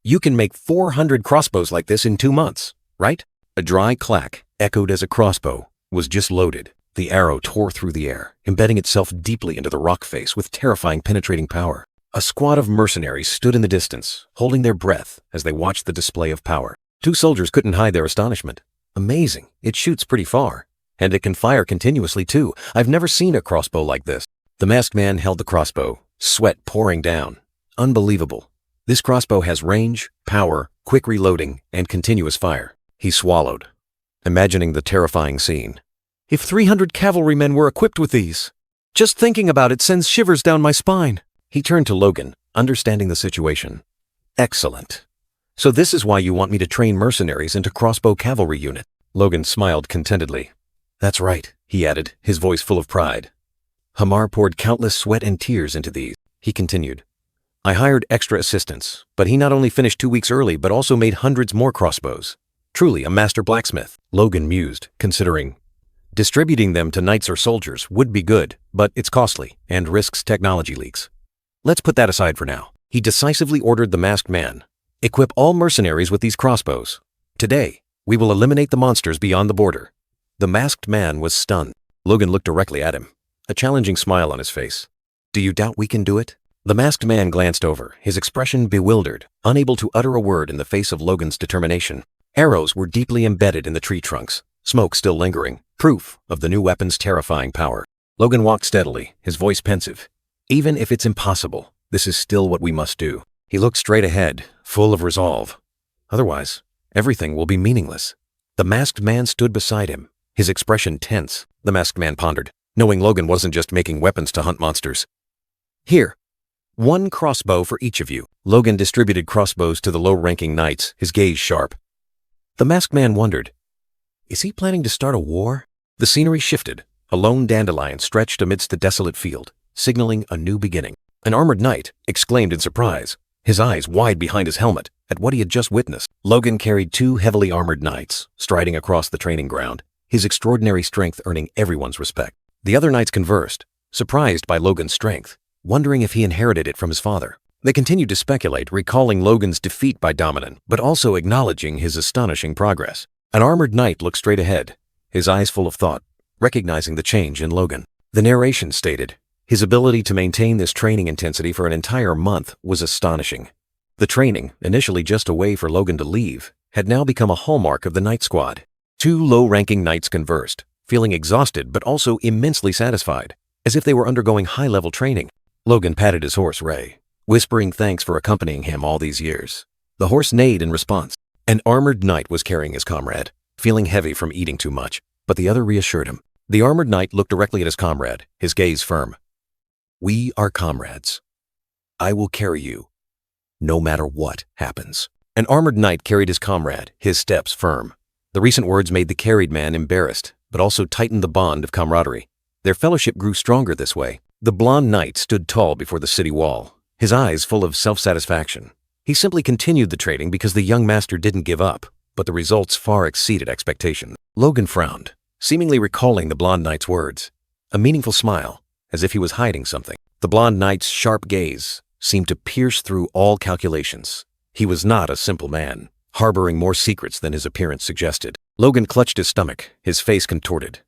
S1: "You can make 400 crossbows like this in 2 months, right?" A dry clack echoed as a crossbow was just loaded. The arrow tore through the air, embedding itself deeply into the rock face with terrifying penetrating power. A squad of mercenaries stood in the distance, holding their breath as they watched the display of power. 2 soldiers couldn't hide their astonishment. "Amazing, it shoots pretty far. And it can fire continuously too. I've never seen a crossbow like this." The masked man held the crossbow, sweat pouring down. "Unbelievable. This crossbow has range, power, quick reloading, and continuous fire." He swallowed, imagining the terrifying scene. "If 300 cavalrymen were equipped with these, just thinking about it sends shivers down my spine." He turned to Logan, understanding the situation. "Excellent. So this is why you want me to train mercenaries into crossbow cavalry unit." Logan smiled contentedly. "That's right," he added, his voice full of pride. "Hamar poured countless sweat and tears into these." He continued, "I hired extra assistants, but he not only finished 2 weeks early, but also made hundreds more crossbows. Truly a master blacksmith." Logan mused, considering, distributing them to knights or soldiers would be good, but it's costly and risks technology leaks. Let's put that aside for now. He decisively ordered the masked man, "Equip all mercenaries with these crossbows. Today, we will eliminate the monsters beyond the border." The masked man was stunned. Logan looked directly at him, a challenging smile on his face. "Do you doubt we can do it?" The masked man glanced over, his expression bewildered, unable to utter a word in the face of Logan's determination. Arrows were deeply embedded in the tree trunks, smoke still lingering, proof of the new weapon's terrifying power. Logan walked steadily, his voice pensive. "Even if it's impossible, this is still what we must do." He looked straight ahead, full of resolve. "Otherwise, everything will be meaningless." The masked man stood beside him, his expression tense. The masked man pondered, knowing Logan wasn't just making weapons to hunt monsters. Here, 1 crossbow for each of you. Logan distributed crossbows to the low-ranking knights, his gaze sharp. The masked man wondered, is he planning to start a war? The scenery shifted. A lone dandelion stretched amidst the desolate field, signaling a new beginning. An armored knight exclaimed in surprise, his eyes wide behind his helmet, at what he had just witnessed. Logan carried 2 heavily armored knights, striding across the training ground, his extraordinary strength earning everyone's respect. The other knights conversed, surprised by Logan's strength, wondering if he inherited it from his father. They continued to speculate, recalling Logan's defeat by Dominan, but also acknowledging his astonishing progress. An armored knight looked straight ahead, his eyes full of thought, recognizing the change in Logan. The narration stated, his ability to maintain this training intensity for an entire month was astonishing. The training, initially just a way for Logan to leave, had now become a hallmark of the Knight Squad. 2 low-ranking knights conversed, feeling exhausted but also immensely satisfied, as if they were undergoing high-level training. Logan patted his horse, Ray, whispering thanks for accompanying him all these years. The horse neighed in response. An armored knight was carrying his comrade, feeling heavy from eating too much, but the other reassured him. The armored knight looked directly at his comrade, his gaze firm. We are comrades. I will carry you, no matter what happens. An armored knight carried his comrade, his steps firm. The recent words made the carried man embarrassed, but also tightened the bond of camaraderie. Their fellowship grew stronger this way. The blonde knight stood tall before the city wall, his eyes full of self-satisfaction. He simply continued the training because the young master didn't give up, but the results far exceeded expectations. Logan frowned, seemingly recalling the blonde knight's words. A meaningful smile, as if he was hiding something. The blonde knight's sharp gaze seemed to pierce through all calculations. He was not a simple man, harboring more secrets than his appearance suggested. Logan clutched his stomach, his face contorted.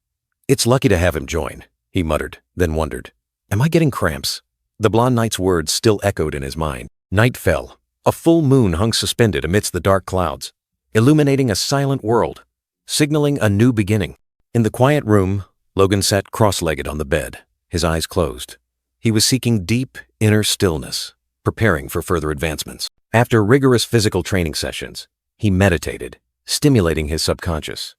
S1: It's lucky to have him join, he muttered, then wondered. Am I getting cramps? The blonde knight's words still echoed in his mind. Night fell. A full moon hung suspended amidst the dark clouds, illuminating a silent world, signaling a new beginning. In the quiet room, Logan sat cross-legged on the bed, his eyes closed. He was seeking deep, inner stillness, preparing for further advancements. After rigorous physical training sessions, he meditated, stimulating his subconscious.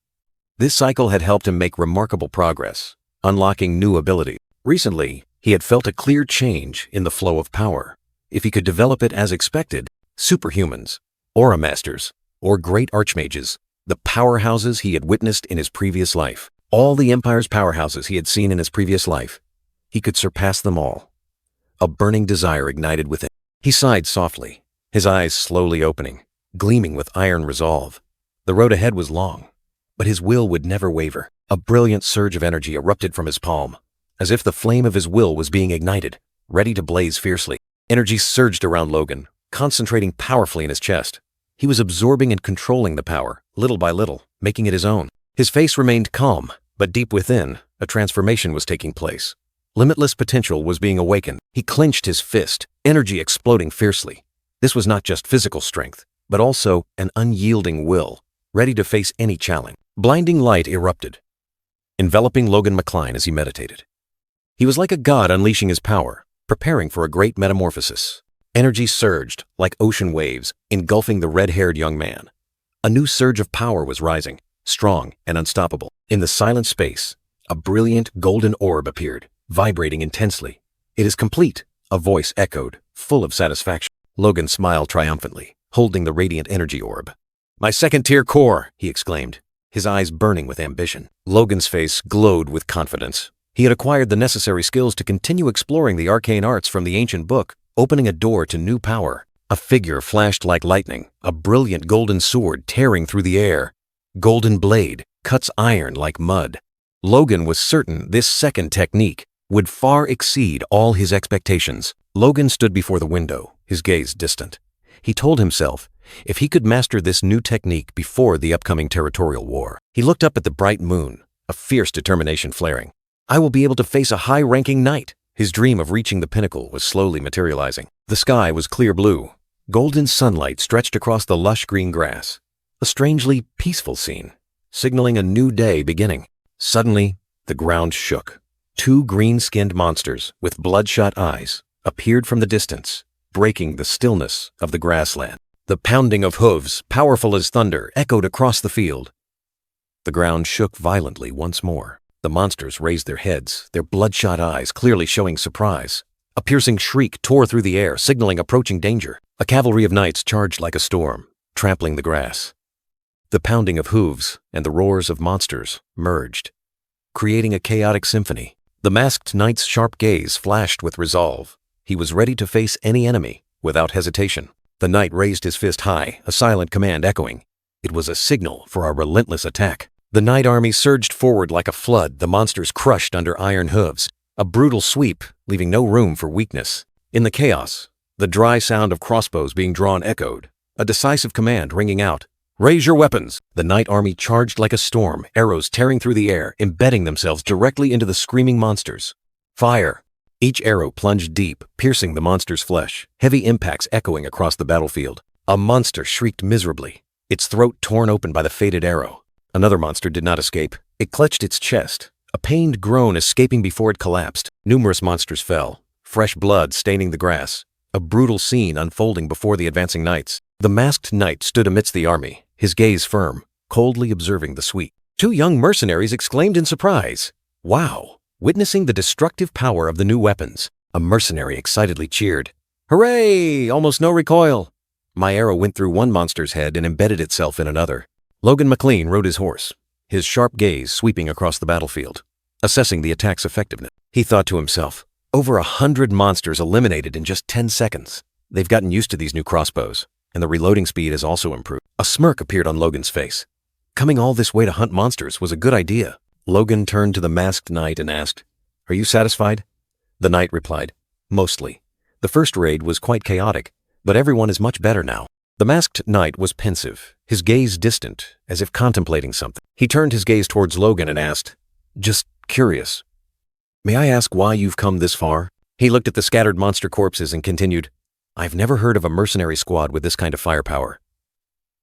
S1: This cycle had helped him make remarkable progress, unlocking new abilities. Recently, he had felt a clear change in the flow of power. If he could develop it as expected, superhumans, aura masters, or great archmages, the powerhouses he had witnessed in his previous life, all the Empire's powerhouses he had seen in his previous life, he could surpass them all. A burning desire ignited within. He sighed softly, his eyes slowly opening, gleaming with iron resolve. The road ahead was long, but his will would never waver. A brilliant surge of energy erupted from his palm, as if the flame of his will was being ignited, ready to blaze fiercely. Energy surged around Logan, concentrating powerfully in his chest. He was absorbing and controlling the power, little by little, making it his own. His face remained calm, but deep within, a transformation was taking place. Limitless potential was being awakened. He clenched his fist, energy exploding fiercely. This was not just physical strength, but also an unyielding will, ready to face any challenge. Blinding light erupted, enveloping Logan McCline as he meditated. He was like a god unleashing his power, preparing for a great metamorphosis. Energy surged, like ocean waves, engulfing the red-haired young man. A new surge of power was rising, strong and unstoppable. In the silent space, a brilliant golden orb appeared, vibrating intensely. It is complete, a voice echoed, full of satisfaction. Logan smiled triumphantly, holding the radiant energy orb. My second-tier core, he exclaimed, his eyes burning with ambition. Logan's face glowed with confidence. He had acquired the necessary skills to continue exploring the arcane arts from the ancient book, opening a door to new power. A figure flashed like lightning, a brilliant golden sword tearing through the air. Golden blade cuts iron like mud. Logan was certain this second technique would far exceed all his expectations. Logan stood before the window, his gaze distant. He told himself, if he could master this new technique before the upcoming territorial war. He looked up at the bright moon, a fierce determination flaring. I will be able to face a high-ranking knight. His dream of reaching the pinnacle was slowly materializing. The sky was clear blue. Golden sunlight stretched across the lush green grass. A strangely peaceful scene, signaling a new day beginning. Suddenly, the ground shook. 2 green-skinned monsters with bloodshot eyes appeared from the distance, breaking the stillness of the grassland. The pounding of hooves, powerful as thunder, echoed across the field. The ground shook violently once more. The monsters raised their heads, their bloodshot eyes clearly showing surprise. A piercing shriek tore through the air, signaling approaching danger. A cavalry of knights charged like a storm, trampling the grass. The pounding of hooves and the roars of monsters merged, creating a chaotic symphony. The masked knight's sharp gaze flashed with resolve. He was ready to face any enemy, without hesitation. The knight raised his fist high, a silent command echoing. It was a signal for a relentless attack. The knight army surged forward like a flood, the monsters crushed under iron hooves. A brutal sweep, leaving no room for weakness. In the chaos, the dry sound of crossbows being drawn echoed, a decisive command ringing out. "Raise your weapons!" The knight army charged like a storm, arrows tearing through the air, embedding themselves directly into the screaming monsters. "Fire!" Each arrow plunged deep, piercing the monster's flesh, heavy impacts echoing across the battlefield. A monster shrieked miserably, its throat torn open by the fated arrow. Another monster did not escape. It clutched its chest, a pained groan escaping before it collapsed. Numerous monsters fell, fresh blood staining the grass, a brutal scene unfolding before the advancing knights. The masked knight stood amidst the army, his gaze firm, coldly observing the sweep. Two young mercenaries exclaimed in surprise, "Wow!" Witnessing the destructive power of the new weapons. A mercenary excitedly cheered, "Hooray! Almost no recoil!" My arrow went through one monster's head and embedded itself in another. Logan McLean rode his horse, his sharp gaze sweeping across the battlefield, assessing the attack's effectiveness. He thought to himself, over 100 monsters eliminated in just 10 seconds. They've gotten used to these new crossbows, and the reloading speed has also improved. A smirk appeared on Logan's face. Coming all this way to hunt monsters was a good idea. Logan turned to the masked knight and asked, "Are you satisfied?" The knight replied, "Mostly. The first raid was quite chaotic, but everyone is much better now." The masked knight was pensive, his gaze distant, as if contemplating something. He turned his gaze towards Logan and asked, "Just curious, may I ask why you've come this far?" He looked at the scattered monster corpses and continued, "I've never heard of a mercenary squad with this kind of firepower.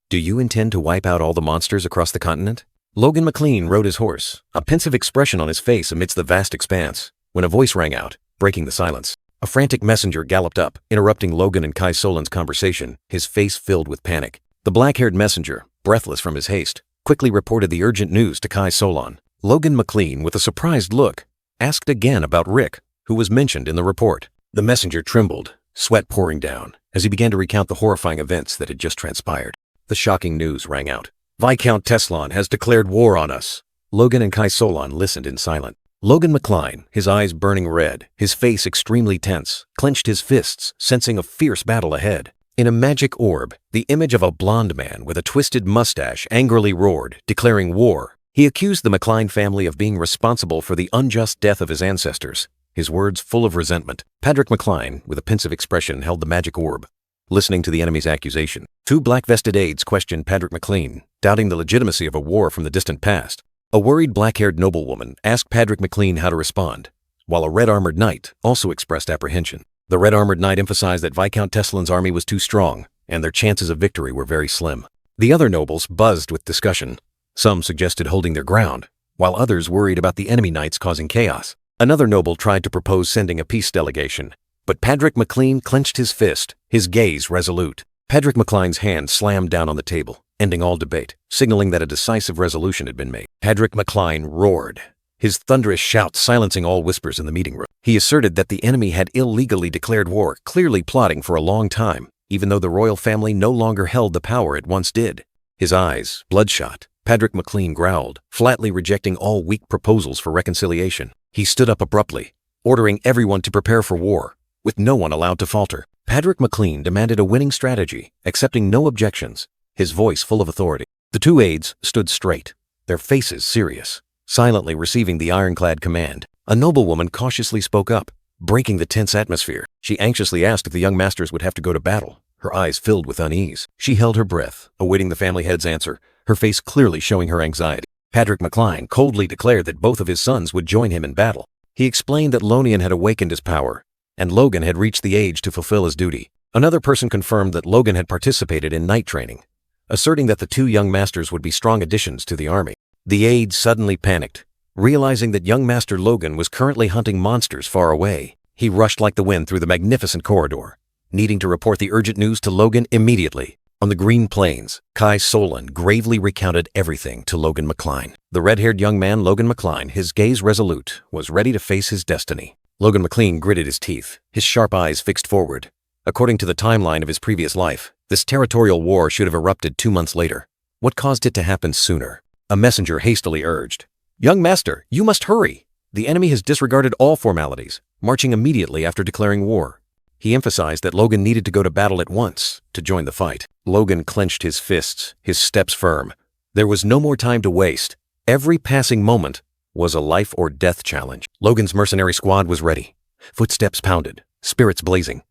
S1: Do you intend to wipe out all the monsters across the continent?" Logan McLean rode his horse, a pensive expression on his face amidst the vast expanse, when a voice rang out, breaking the silence. A frantic messenger galloped up, interrupting Logan and Kai Solan's conversation, his face filled with panic. The black-haired messenger, breathless from his haste, quickly reported the urgent news to Kai Solan. Logan McLean, with a surprised look, asked again about Rick, who was mentioned in the report. The messenger trembled, sweat pouring down, as he began to recount the horrifying events that had just transpired. The shocking news rang out. "Viscount Teslan has declared war on us." Logan and Kai Solan listened in silence. Logan McLean, his eyes burning red, his face extremely tense, clenched his fists, sensing a fierce battle ahead. In a magic orb, the image of a blond man with a twisted mustache angrily roared, declaring war. He accused the McLean family of being responsible for the unjust death of his ancestors, his words full of resentment. Patrick McLean, with a pensive expression, held the magic orb, listening to the enemy's accusation. Two black-vested aides questioned Patrick McLean, doubting the legitimacy of a war from the distant past. A worried black-haired noblewoman asked Patrick McLean how to respond, while a red-armored knight also expressed apprehension. The red-armored knight emphasized that Viscount Teslan's army was too strong, and their chances of victory were very slim. The other nobles buzzed with discussion. Some suggested holding their ground, while others worried about the enemy knights causing chaos. Another noble tried to propose sending a peace delegation, but Patrick McLean clenched his fist, his gaze resolute. Patrick McLean's hand slammed down on the table, ending all debate, signaling that a decisive resolution had been made. Patrick McLean roared, his thunderous shout silencing all whispers in the meeting room. He asserted that the enemy had illegally declared war, clearly plotting for a long time, even though the royal family no longer held the power it once did. His eyes, bloodshot, Patrick McLean growled, flatly rejecting all weak proposals for reconciliation. He stood up abruptly, ordering everyone to prepare for war, with no one allowed to falter. Patrick McLean demanded a winning strategy, accepting no objections, his voice full of authority. The two aides stood straight, their faces serious, silently receiving the ironclad command. A noblewoman cautiously spoke up, breaking the tense atmosphere. She anxiously asked if the young masters would have to go to battle, her eyes filled with unease. She held her breath, awaiting the family head's answer, her face clearly showing her anxiety. Patrick McLean coldly declared that both of his sons would join him in battle. He explained that Lonian had awakened his power, and Logan had reached the age to fulfill his duty. Another person confirmed that Logan had participated in knight training, asserting that the two young masters would be strong additions to the army. The aide suddenly panicked, realizing that young Master Logan was currently hunting monsters far away. He rushed like the wind through the magnificent corridor, needing to report the urgent news to Logan immediately. On the green plains, Kai Solon gravely recounted everything to Logan McCline. The red-haired young man, Logan McCline, his gaze resolute, was ready to face his destiny. Logan McCline gritted his teeth, his sharp eyes fixed forward. According to the timeline of his previous life, this territorial war should have erupted 2 months later. What caused it to happen sooner? A messenger hastily urged, "Young master, you must hurry! The enemy has disregarded all formalities, marching immediately after declaring war." He emphasized that Logan needed to go to battle at once to join the fight. Logan clenched his fists, his steps firm. There was no more time to waste. Every passing moment was a life-or-death challenge. Logan's mercenary squad was ready. Footsteps pounded, spirits blazing.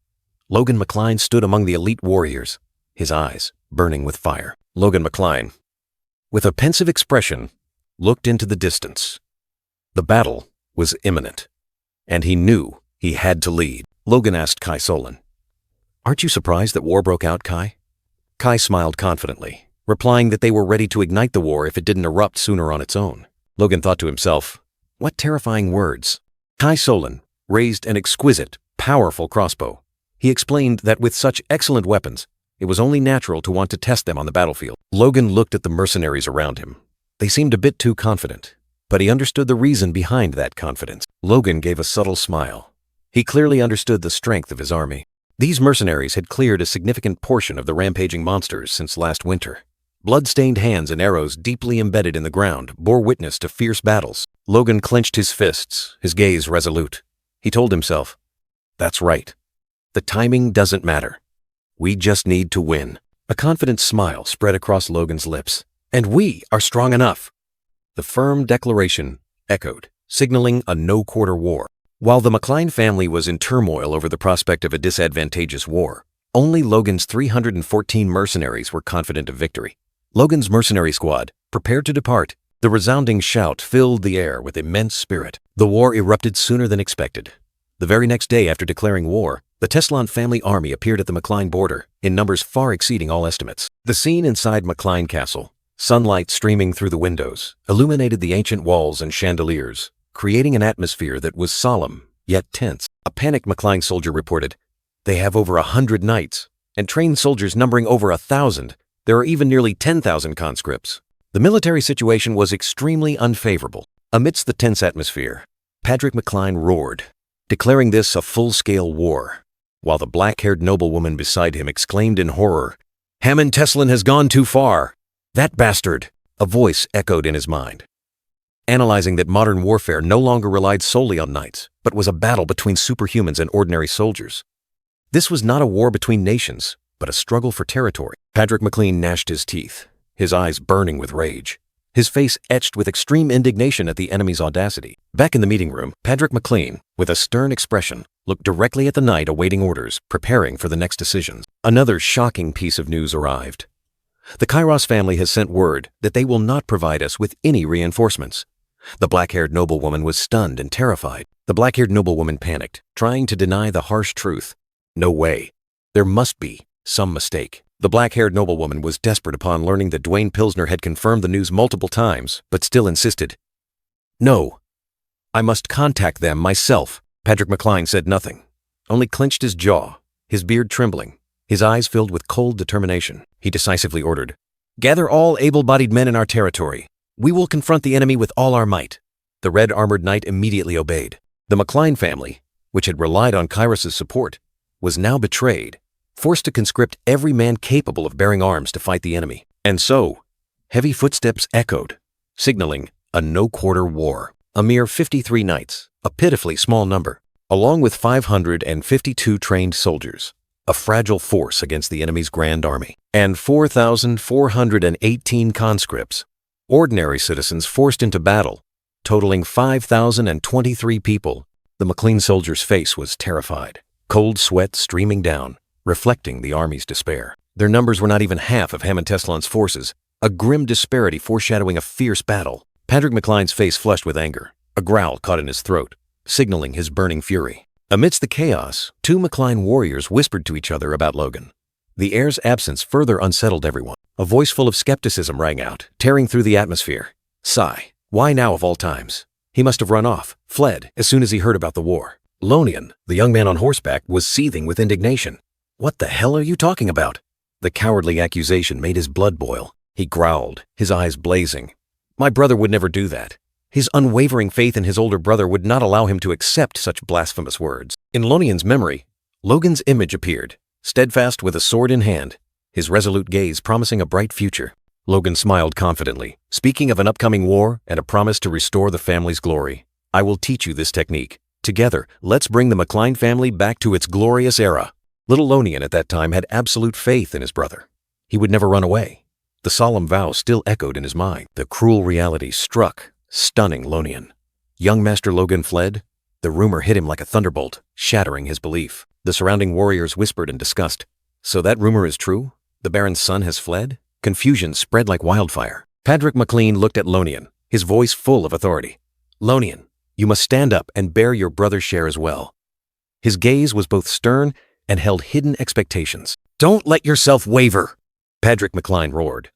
S1: Logan McCline stood among the elite warriors, his eyes burning with fire. Logan McCline, with a pensive expression, looked into the distance. The battle was imminent, and he knew he had to lead. Logan asked Kai Solon, "Aren't you surprised that war broke out, Kai?" Kai smiled confidently, replying that they were ready to ignite the war if it didn't erupt sooner on its own. Logan thought to himself, what terrifying words. Kai Solon raised an exquisite, powerful crossbow. He explained that with such excellent weapons, it was only natural to want to test them on the battlefield. Logan looked at the mercenaries around him. They seemed a bit too confident, but he understood the reason behind that confidence. Logan gave a subtle smile. He clearly understood the strength of his army. These mercenaries had cleared a significant portion of the rampaging monsters since last winter. Blood-stained hands and arrows deeply embedded in the ground bore witness to fierce battles. Logan clenched his fists, his gaze resolute. He told himself, "That's right. The timing doesn't matter. We just need to win." A confident smile spread across Logan's lips. "And we are strong enough." The firm declaration echoed, signaling a no-quarter war. While the McCline family was in turmoil over the prospect of a disadvantageous war, only Logan's 314 mercenaries were confident of victory. Logan's mercenary squad prepared to depart. The resounding shout filled the air with immense spirit. The war erupted sooner than expected. The very next day after declaring war, the Teslan family army appeared at the McCline border, in numbers far exceeding all estimates. The scene inside McCline Castle, sunlight streaming through the windows, illuminated the ancient walls and chandeliers, creating an atmosphere that was solemn, yet tense. A panicked McCline soldier reported, "They have over 100 knights, and trained soldiers numbering over 1,000. There are even nearly 10,000 conscripts." The military situation was extremely unfavorable. Amidst the tense atmosphere, Patrick McCline roared, declaring this a full-scale war, while the black-haired noblewoman beside him exclaimed in horror, "Hammond Teslan has gone too far! That bastard!" A voice echoed in his mind, analyzing that modern warfare no longer relied solely on knights, but was a battle between superhumans and ordinary soldiers. This was not a war between nations, but a struggle for territory. Patrick McCline gnashed his teeth, his eyes burning with rage, his face etched with extreme indignation at the enemy's audacity. Back in the meeting room, Patrick McCline, with a stern expression, looked directly at the knight awaiting orders, preparing for the next decisions. Another shocking piece of news arrived. The Kairos family has sent word that they will not provide us with any reinforcements. The black-haired noblewoman was stunned and terrified. The black-haired noblewoman panicked, trying to deny the harsh truth. No way. There must be some mistake. The black-haired noblewoman was desperate upon learning that Dwayne Pilsner had confirmed the news multiple times, but still insisted. "No. I must contact them myself." Patrick McCline said nothing, only clenched his jaw, his beard trembling, his eyes filled with cold determination. He decisively ordered, "Gather all able-bodied men in our territory. We will confront the enemy with all our might." The red-armored knight immediately obeyed. The McCline family, which had relied on Kairos' support, was now betrayed, forced to conscript every man capable of bearing arms to fight the enemy. And so, heavy footsteps echoed, signaling a no-quarter war. A mere 53 knights, a pitifully small number, along with 552 trained soldiers, a fragile force against the enemy's grand army, and 4,418 conscripts, ordinary citizens forced into battle, totaling 5,023 people. The McCline soldier's face was terrified, cold sweat streaming down, reflecting the army's despair. Their numbers were not even half of Hammond Teslan's forces, a grim disparity foreshadowing a fierce battle. Patrick McCline's face flushed with anger. A growl caught in his throat, signaling his burning fury. Amidst the chaos, two McCline warriors whispered to each other about Logan. The heir's absence further unsettled everyone. A voice full of skepticism rang out, tearing through the atmosphere. "Sigh, why now of all times? He must have run off, fled, as soon as he heard about the war." Lonian, the young man on horseback, was seething with indignation. "What the hell are you talking about? The cowardly accusation made his blood boil. He growled, his eyes blazing. My brother would never do that. His unwavering faith in his older brother would not allow him to accept such blasphemous words. In Lonian's memory, Logan's image appeared, steadfast with a sword in hand, his resolute gaze promising a bright future. Logan smiled confidently, speaking of an upcoming war and a promise to restore the family's glory. I will teach you this technique. Together, let's bring the McCline family back to its glorious era. Little Lonian at that time had absolute faith in his brother. He would never run away. The solemn vow still echoed in his mind. The cruel reality struck, stunning Lonian. Young Master Logan fled. The rumor hit him like a thunderbolt, shattering his belief. The surrounding warriors whispered in disgust. So that rumor is true? The Baron's son has fled? Confusion spread like wildfire. Patrick McLean looked at Lonian, his voice full of authority. Lonian, you must stand up and bear your brother's share as well. His gaze was both stern and held hidden expectations. Don't let yourself waver, Patrick McLean roared.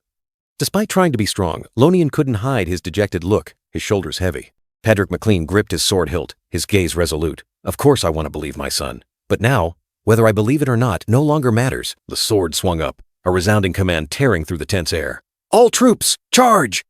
S1: Despite trying to be strong, Lonian couldn't hide his dejected look, his shoulders heavy. Patrick McLean gripped his sword hilt, his gaze resolute. Of course I want to believe my son. But now, whether I believe it or not no longer matters. The sword swung up, a resounding command tearing through the tense air. All troops, charge!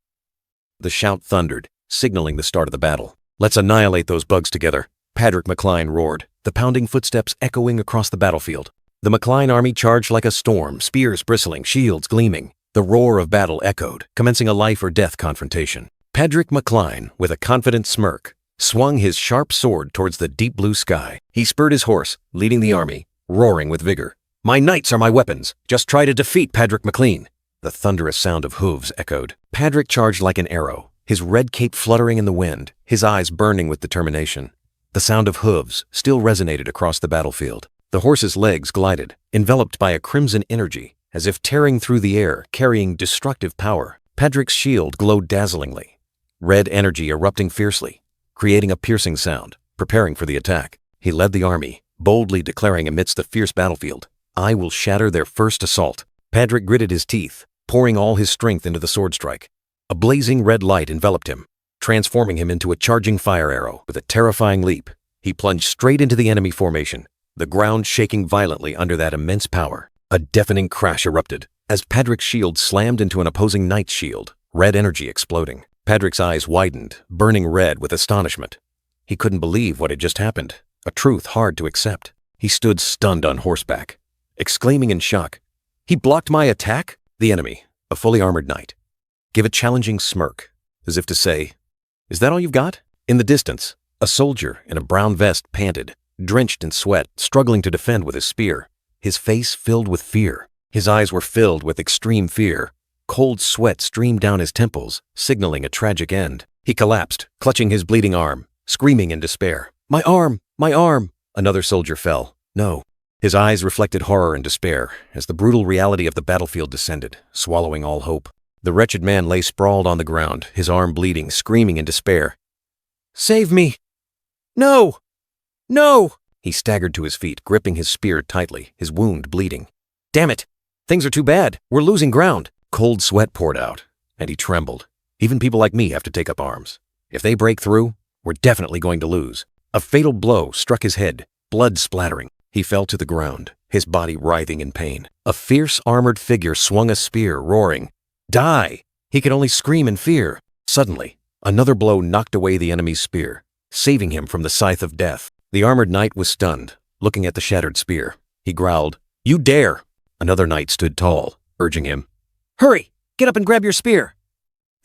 S1: The shout thundered, signaling the start of the battle. Let's annihilate those bugs together, Patrick McLean roared, the pounding footsteps echoing across the battlefield. The McLean army charged like a storm, spears bristling, shields gleaming. The roar of battle echoed, commencing a life-or-death confrontation. Patrick McLean, with a confident smirk, swung his sharp sword towards the deep blue sky. He spurred his horse, leading the army, roaring with vigor. My knights are my weapons. Just try to defeat Patrick McLean. The thunderous sound of hooves echoed. Patrick charged like an arrow, his red cape fluttering in the wind, his eyes burning with determination. The sound of hooves still resonated across the battlefield. The horse's legs glided, enveloped by a crimson energy, as if tearing through the air, carrying destructive power. Patrick's shield glowed dazzlingly, red energy erupting fiercely, creating a piercing sound, preparing for the attack. He led the army, boldly declaring amidst the fierce battlefield, I will shatter their first assault. Patrick gritted his teeth, pouring all his strength into the sword strike. A blazing red light enveloped him, transforming him into a charging fire arrow. With a terrifying leap, he plunged straight into the enemy formation, the ground shaking violently under that immense power. A deafening crash erupted as Patrick's shield slammed into an opposing knight's shield, red energy exploding. Patrick's eyes widened, burning red with astonishment. He couldn't believe what had just happened, a truth hard to accept. He stood stunned on horseback, exclaiming in shock, He blocked my attack? The enemy, a fully armored knight, gave a challenging smirk, as if to say, Is that all you've got? In the distance, a soldier in a brown vest panted, drenched in sweat, struggling to defend with his spear. His face filled with fear. His eyes were filled with extreme fear. Cold sweat streamed down his temples, signaling a tragic end. He collapsed, clutching his bleeding arm, screaming in despair. My arm! My arm! Another soldier fell. No. His eyes reflected horror and despair as the brutal reality of the battlefield descended, swallowing all hope. The wretched man lay sprawled on the ground, his arm bleeding, screaming in despair. Save me! No! No! He staggered to his feet, gripping his spear tightly, his wound bleeding. Damn it! Things are too bad. We're losing ground. Cold sweat poured out, and he trembled. Even people like me have to take up arms. If they break through, we're definitely going to lose. A fatal blow struck his head, blood splattering. He fell to the ground, his body writhing in pain. A fierce armored figure swung a spear, roaring, Die! He could only scream in fear. Suddenly, another blow knocked away the enemy's spear, saving him from the scythe of death. The armored knight was stunned, looking at the shattered spear. He growled, You dare! Another knight stood tall, urging him, Hurry! Get up and grab your spear!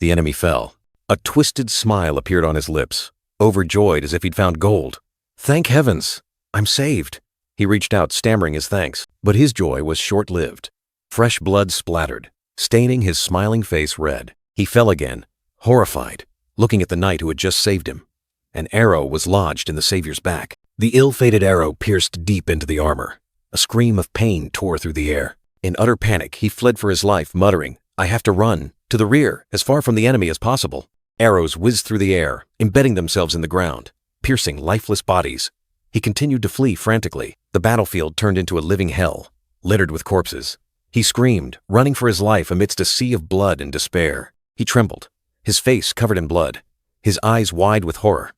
S1: The enemy fell. A twisted smile appeared on his lips, overjoyed as if he'd found gold. Thank heavens! I'm saved! He reached out, stammering his thanks, but his joy was short-lived. Fresh blood splattered, staining his smiling face red. He fell again, horrified, looking at the knight who had just saved him. An arrow was lodged in the savior's back. The ill-fated arrow pierced deep into the armor. A scream of pain tore through the air. In utter panic, he fled for his life, muttering, I have to run, to the rear, as far from the enemy as possible. Arrows whizzed through the air, embedding themselves in the ground, piercing lifeless bodies. He continued to flee frantically. The battlefield turned into a living hell, littered with corpses. He screamed, running for his life amidst a sea of blood and despair. He trembled, his face covered in blood, his eyes wide with horror.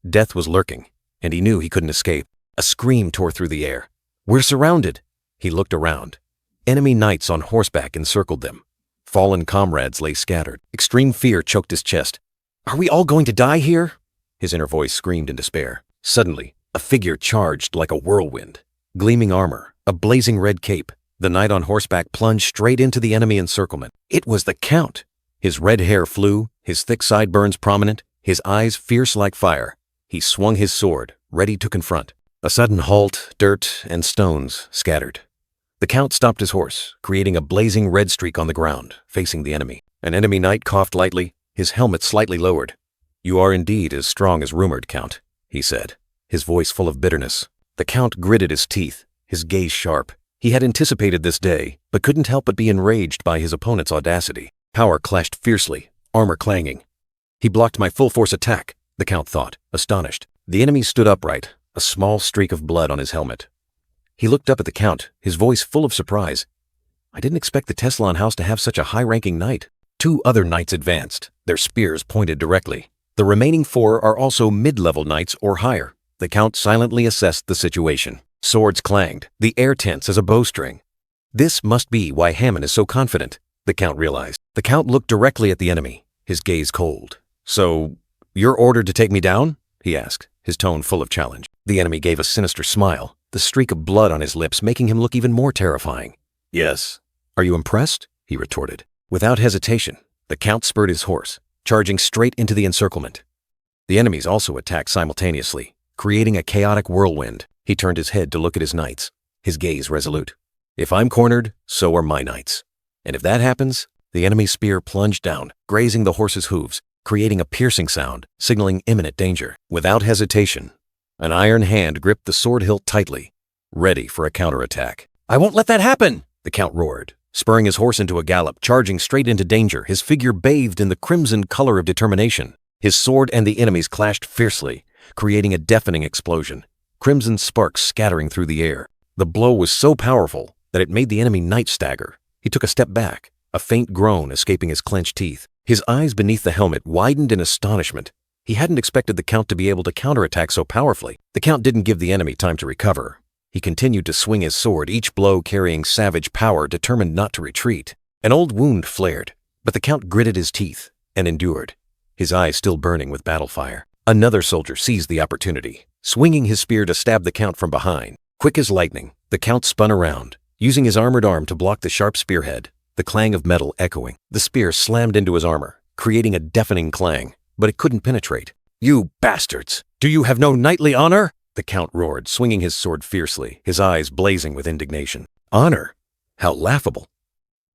S1: Death was lurking, and he knew he couldn't escape. A scream tore through the air. We're surrounded. He looked around. Enemy knights on horseback encircled them. Fallen comrades lay scattered. Extreme fear choked his chest. "Are we all going to die here?" His inner voice screamed in despair. Suddenly, a figure charged like a whirlwind. Gleaming armor, a blazing red cape. The knight on horseback plunged straight into the enemy encirclement. It was the Count. His red hair flew, his thick sideburns prominent, his eyes fierce like fire. He swung his sword, ready to confront. A sudden halt, dirt, and stones scattered. The Count stopped his horse, creating a blazing red streak on the ground, facing the enemy. An enemy knight coughed lightly, his helmet slightly lowered. "You are indeed as strong as rumored, Count," he said, his voice full of bitterness. The Count gritted his teeth, his gaze sharp. He had anticipated this day, but couldn't help but be enraged by his opponent's audacity. Power clashed fiercely, armor clanging. "He blocked my full-force attack," the Count thought, astonished. The enemy stood upright, a small streak of blood on his helmet. He looked up at the Count, his voice full of surprise. "I didn't expect the Teslan house to have such a high-ranking knight." 2 other knights advanced, their spears pointed directly. The remaining 4 are also mid-level knights or higher. The Count silently assessed the situation. Swords clanged, the air tense as a bowstring. This must be why Hammond is so confident, the Count realized. The Count looked directly at the enemy, his gaze cold. "So, you're ordered to take me down?" he asked, his tone full of challenge. The enemy gave a sinister smile, the streak of blood on his lips making him look even more terrifying. "Yes." "Are you impressed?" he retorted. Without hesitation, the Count spurred his horse, charging straight into the encirclement. The enemies also attacked simultaneously, creating a chaotic whirlwind. He turned his head to look at his knights, his gaze resolute. "If I'm cornered, so are my knights. And if that happens," the enemy's spear plunged down, grazing the horse's hooves, creating a piercing sound, signaling imminent danger. Without hesitation, an iron hand gripped the sword hilt tightly, ready for a counterattack. "I won't let that happen!" the Count roared, spurring his horse into a gallop, charging straight into danger, his figure bathed in the crimson color of determination. His sword and the enemy's clashed fiercely, creating a deafening explosion, crimson sparks scattering through the air. The blow was so powerful that it made the enemy knight stagger. He took a step back, a faint groan escaping his clenched teeth. His eyes beneath the helmet widened in astonishment. He hadn't expected the Count to be able to counterattack so powerfully. The Count didn't give the enemy time to recover. He continued to swing his sword, each blow carrying savage power, determined not to retreat. An old wound flared, but the Count gritted his teeth and endured, his eyes still burning with battle fire. Another soldier seized the opportunity, swinging his spear to stab the Count from behind. Quick as lightning, the Count spun around, using his armored arm to block the sharp spearhead, the clang of metal echoing. The spear slammed into his armor, creating a deafening clang, but it couldn't penetrate. "You bastards! Do you have no knightly honor?" the Count roared, swinging his sword fiercely, his eyes blazing with indignation. "Honor? How laughable!"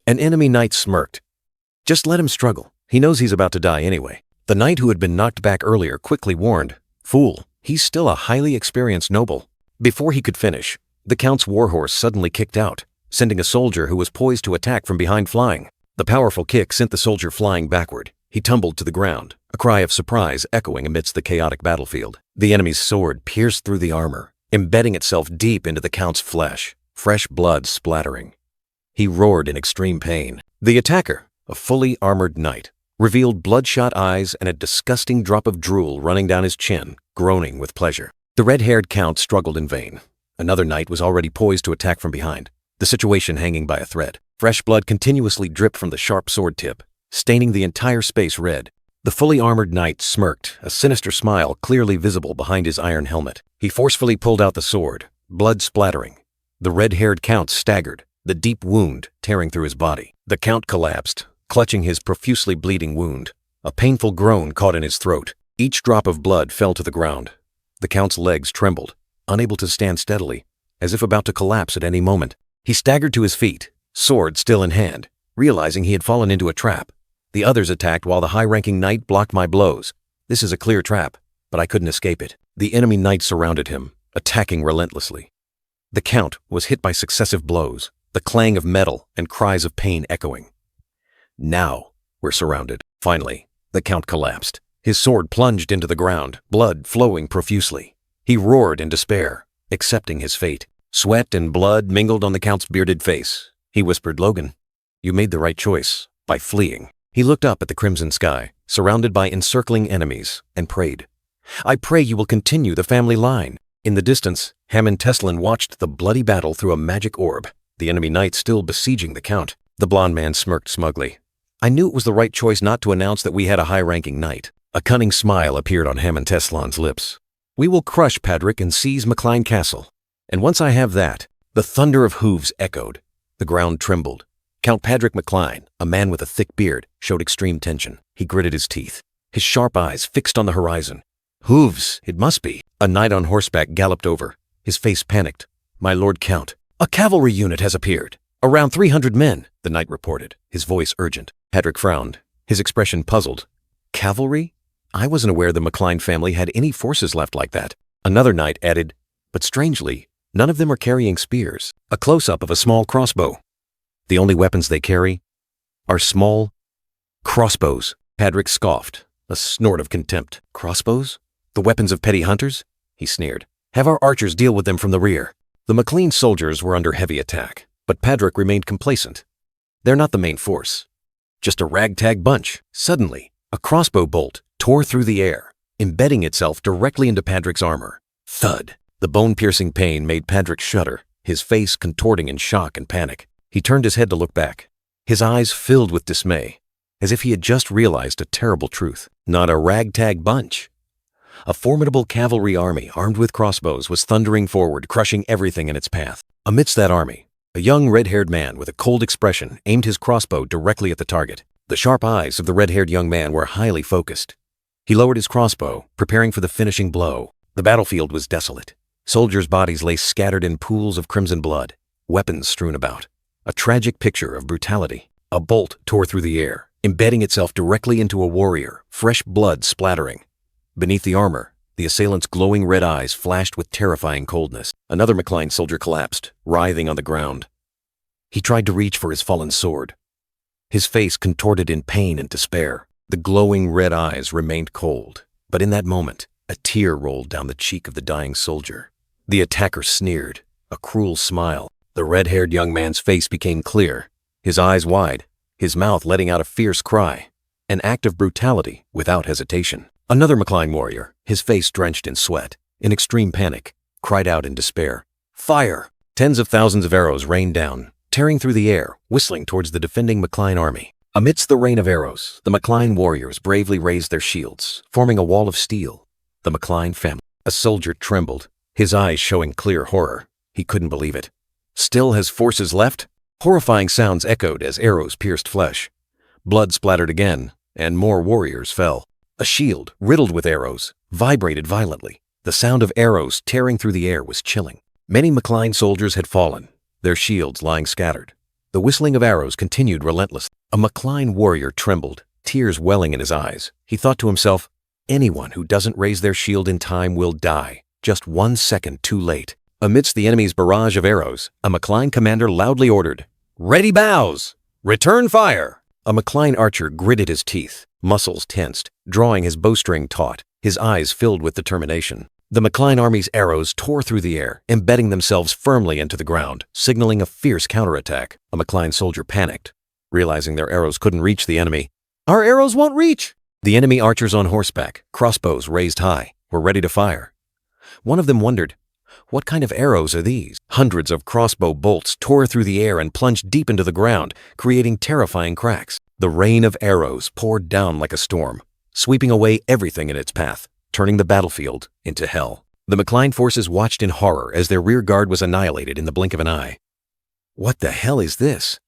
S1: An enemy knight smirked. "Just let him struggle. He knows he's about to die anyway." The knight who had been knocked back earlier quickly warned, "Fool, he's still a highly experienced noble." Before he could finish, the Count's warhorse suddenly kicked out, sending a soldier who was poised to attack from behind flying. The powerful kick sent the soldier flying backward. He tumbled to the ground, a cry of surprise echoing amidst the chaotic battlefield. The enemy's sword pierced through the armor, embedding itself deep into the Count's flesh, fresh blood splattering. He roared in extreme pain. The attacker, a fully armored knight, revealed bloodshot eyes and a disgusting drop of drool running down his chin, groaning with pleasure. The red-haired Count struggled in vain. Another knight was already poised to attack from behind, the situation hanging by a thread. Fresh blood continuously dripped from the sharp sword tip, staining the entire space red. The fully armored knight smirked, a sinister smile clearly visible behind his iron helmet. He forcefully pulled out the sword, blood splattering. The red-haired Count staggered, the deep wound tearing through his body. The Count collapsed, clutching his profusely bleeding wound. A painful groan caught in his throat. Each drop of blood fell to the ground. The Count's legs trembled, unable to stand steadily, as if about to collapse at any moment. He staggered to his feet, sword still in hand, realizing he had fallen into a trap. The others attacked while the high-ranking knight blocked my blows. This is a clear trap, but I couldn't escape it. The enemy knights surrounded him, attacking relentlessly. The Count was hit by successive blows, the clang of metal and cries of pain echoing. Now we're surrounded. Finally, the Count collapsed. His sword plunged into the ground, blood flowing profusely. He roared in despair, accepting his fate. Sweat and blood mingled on the Count's bearded face. He whispered, "Logan, you made the right choice by fleeing." He looked up at the crimson sky, surrounded by encircling enemies, and prayed, "I pray you will continue the family line." In the distance, Hammond Teslan watched the bloody battle through a magic orb. the enemy knights still besieging the count. The blond man smirked smugly. I knew it was the right choice not to announce that we had a high-ranking knight. A cunning smile appeared on Hammond Teslan's lips. We will crush Patrick and seize McLean Castle. And once I have that, the thunder of hooves echoed. The ground trembled. Count Patrick McLean, a man with a thick beard, showed extreme tension. He gritted his teeth, his sharp eyes fixed on the horizon. Hooves, it must be. A knight on horseback galloped over. His face panicked. My Lord Count, a cavalry unit has appeared. Around 300 men, the knight reported, his voice urgent. Patrick frowned, his expression puzzled. Cavalry? I wasn't aware the McLean family had any forces left like that. Another knight added, but strangely, none of them are carrying spears. A close-up of a small crossbow. The only weapons they carry are small crossbows. Patrick scoffed, a snort of contempt. Crossbows? The weapons of petty hunters? He sneered. Have our archers deal with them from the rear. The McLean soldiers were under heavy attack, but Patrick remained complacent. They're not the main force. Just a ragtag bunch. Suddenly, a crossbow bolt tore through the air, embedding itself directly into Patrick's armor. Thud. The bone-piercing pain made Patrick shudder, his face contorting in shock and panic. He turned his head to look back, his eyes filled with dismay, as if he had just realized a terrible truth. Not a ragtag bunch. A formidable cavalry army armed with crossbows was thundering forward, crushing everything in its path. Amidst that army, a young red-haired man with a cold expression aimed his crossbow directly at the target. The sharp eyes of the red-haired young man were highly focused. He lowered his crossbow, preparing for the finishing blow. The battlefield was desolate. Soldiers' bodies lay scattered in pools of crimson blood, weapons strewn about. A tragic picture of brutality. A bolt tore through the air, embedding itself directly into a warrior, fresh blood splattering. Beneath the armor, the assailant's glowing red eyes flashed with terrifying coldness. Another McLean soldier collapsed, writhing on the ground. He tried to reach for his fallen sword. His face contorted in pain and despair. The glowing red eyes remained cold, but in that moment, a tear rolled down the cheek of the dying soldier. The attacker sneered, a cruel smile. The red-haired young man's face became clear, his eyes wide, his mouth letting out a fierce cry. An act of brutality without hesitation. Another McLean warrior, his face drenched in sweat, in extreme panic, cried out in despair. Fire! Tens of thousands of arrows rained down, tearing through the air, whistling towards the defending McLean army. Amidst the rain of arrows, the McLean warriors bravely raised their shields, forming a wall of steel. The McLean family. A soldier trembled, his eyes showing clear horror. He couldn't believe it. Still has forces left? Horrifying sounds echoed as arrows pierced flesh. Blood splattered again, and more warriors fell. A shield, riddled with arrows, vibrated violently. The sound of arrows tearing through the air was chilling. Many McLean soldiers had fallen, their shields lying scattered. The whistling of arrows continued relentlessly. A McLean warrior trembled, tears welling in his eyes. He thought to himself, anyone who doesn't raise their shield in time will die, just 1 second too late. Amidst the enemy's barrage of arrows, a McLean commander loudly ordered, Ready bows! Return fire! A McLean archer gritted his teeth, muscles tensed, drawing his bowstring taut, his eyes filled with determination. The McLean army's arrows tore through the air, embedding themselves firmly into the ground, signaling a fierce counterattack. A McLean soldier panicked, realizing their arrows couldn't reach the enemy. Our arrows won't reach! The enemy archers on horseback, crossbows raised high, were ready to fire. One of them wondered, what kind of arrows are these? Hundreds of crossbow bolts tore through the air and plunged deep into the ground, creating terrifying cracks. The rain of arrows poured down like a storm, sweeping away everything in its path, turning the battlefield into hell. The McLean forces watched in horror as their rear guard was annihilated in the blink of an eye. What the hell is this?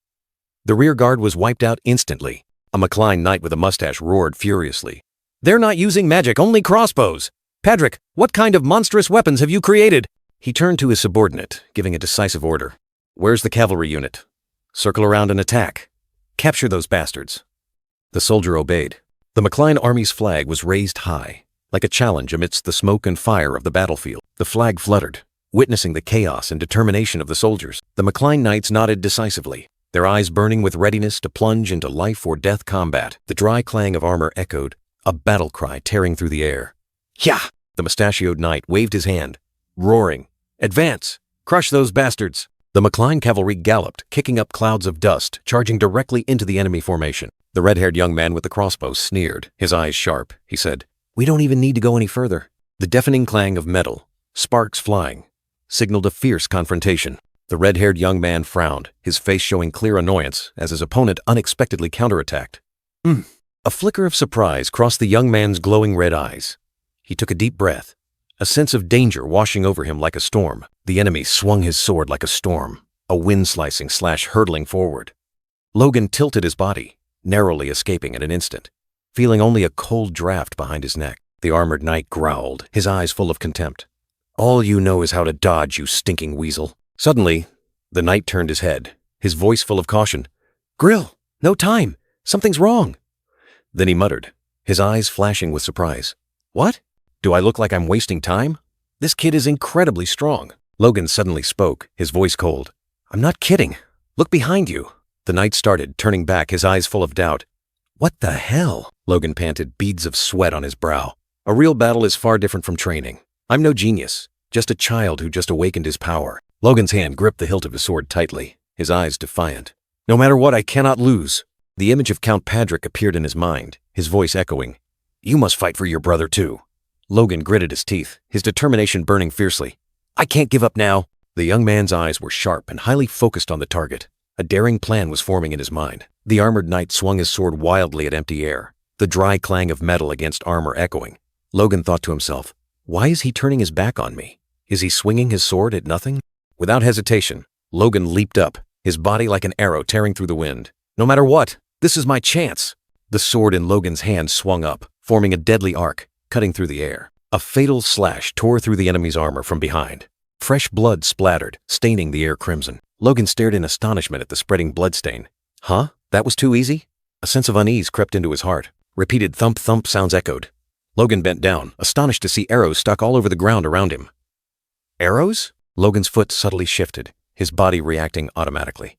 S1: The rear guard was wiped out instantly. A McLean knight with a mustache roared furiously. They're not using magic, only crossbows! Patrick, what kind of monstrous weapons have you created? He turned to his subordinate, giving a decisive order. Where's the cavalry unit? Circle around and attack. Capture those bastards. The soldier obeyed. The McLean army's flag was raised high, like a challenge amidst the smoke and fire of the battlefield. The flag fluttered, witnessing the chaos and determination of the soldiers. The McLean knights nodded decisively, their eyes burning with readiness to plunge into life or death combat. The dry clang of armor echoed, a battle cry tearing through the air. Yah! The mustachioed knight waved his hand, roaring, Advance! Crush those bastards! The McLean cavalry galloped, kicking up clouds of dust, charging directly into the enemy formation. The red-haired young man with the crossbow sneered, his eyes sharp. He said, We don't even need to go any further. The deafening clang of metal, sparks flying, signaled a fierce confrontation. The red-haired young man frowned, his face showing clear annoyance as his opponent unexpectedly counterattacked. A flicker of surprise crossed the young man's glowing red eyes. He took a deep breath, a sense of danger washing over him like a storm. The enemy swung his sword like a storm, a wind-slicing slash hurtling forward. Logan tilted his body, narrowly escaping in an instant, feeling only a cold draft behind his neck. The armored knight growled, his eyes full of contempt. "All you know is how to dodge, you stinking weasel." Suddenly, the knight turned his head, his voice full of caution. "Grill, no time. Something's wrong." Then he muttered, his eyes flashing with surprise. "What? Do I look like I'm wasting time? This kid is incredibly strong." Logan suddenly spoke, his voice cold. "I'm not kidding. Look behind you." The knight started, turning back, his eyes full of doubt. "What the hell?" Logan panted, beads of sweat on his brow. "A real battle is far different from training. I'm no genius, just a child who just awakened his power." Logan's hand gripped the hilt of his sword tightly, his eyes defiant. "No matter what, I cannot lose." The image of Count Patrick appeared in his mind, his voice echoing. "You must fight for your brother too." Logan gritted his teeth, his determination burning fiercely. "I can't give up now." The young man's eyes were sharp and highly focused on the target. A daring plan was forming in his mind. The armored knight swung his sword wildly at empty air, the dry clang of metal against armor echoing. Logan thought to himself, "Why is he turning his back on me? Is he swinging his sword at nothing?" Without hesitation, Logan leaped up, his body like an arrow tearing through the wind. "No matter what, this is my chance." The sword in Logan's hand swung up, forming a deadly arc, cutting through the air. A fatal slash tore through the enemy's armor from behind. Fresh blood splattered, staining the air crimson. Logan stared in astonishment at the spreading bloodstain. "Huh? That was too easy?" A sense of unease crept into his heart. Repeated thump-thump sounds echoed. Logan bent down, astonished to see arrows stuck all over the ground around him. Arrows? Logan's foot subtly shifted, his body reacting automatically.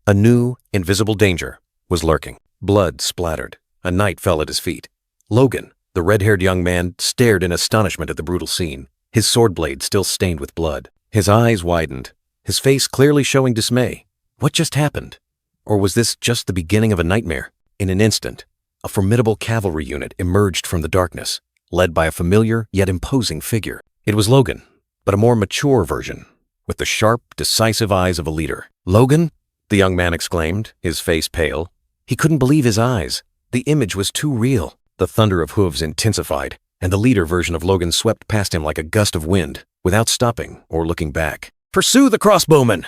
S1: A new, invisible danger was lurking. Blood splattered. A knight fell at his feet. Logan, the red-haired young man, stared in astonishment at the brutal scene, his sword blade still stained with blood. His eyes widened, his face clearly showing dismay. What just happened? Or was this just the beginning of a nightmare? In an instant, a formidable cavalry unit emerged from the darkness, led by a familiar yet imposing figure. It was Logan, but a more mature version, with the sharp, decisive eyes of a leader. "Logan?" the young man exclaimed, his face pale. He couldn't believe his eyes. The image was too real. The thunder of hooves intensified, and the leader version of Logan swept past him like a gust of wind, without stopping or looking back. "Pursue the crossbowmen!"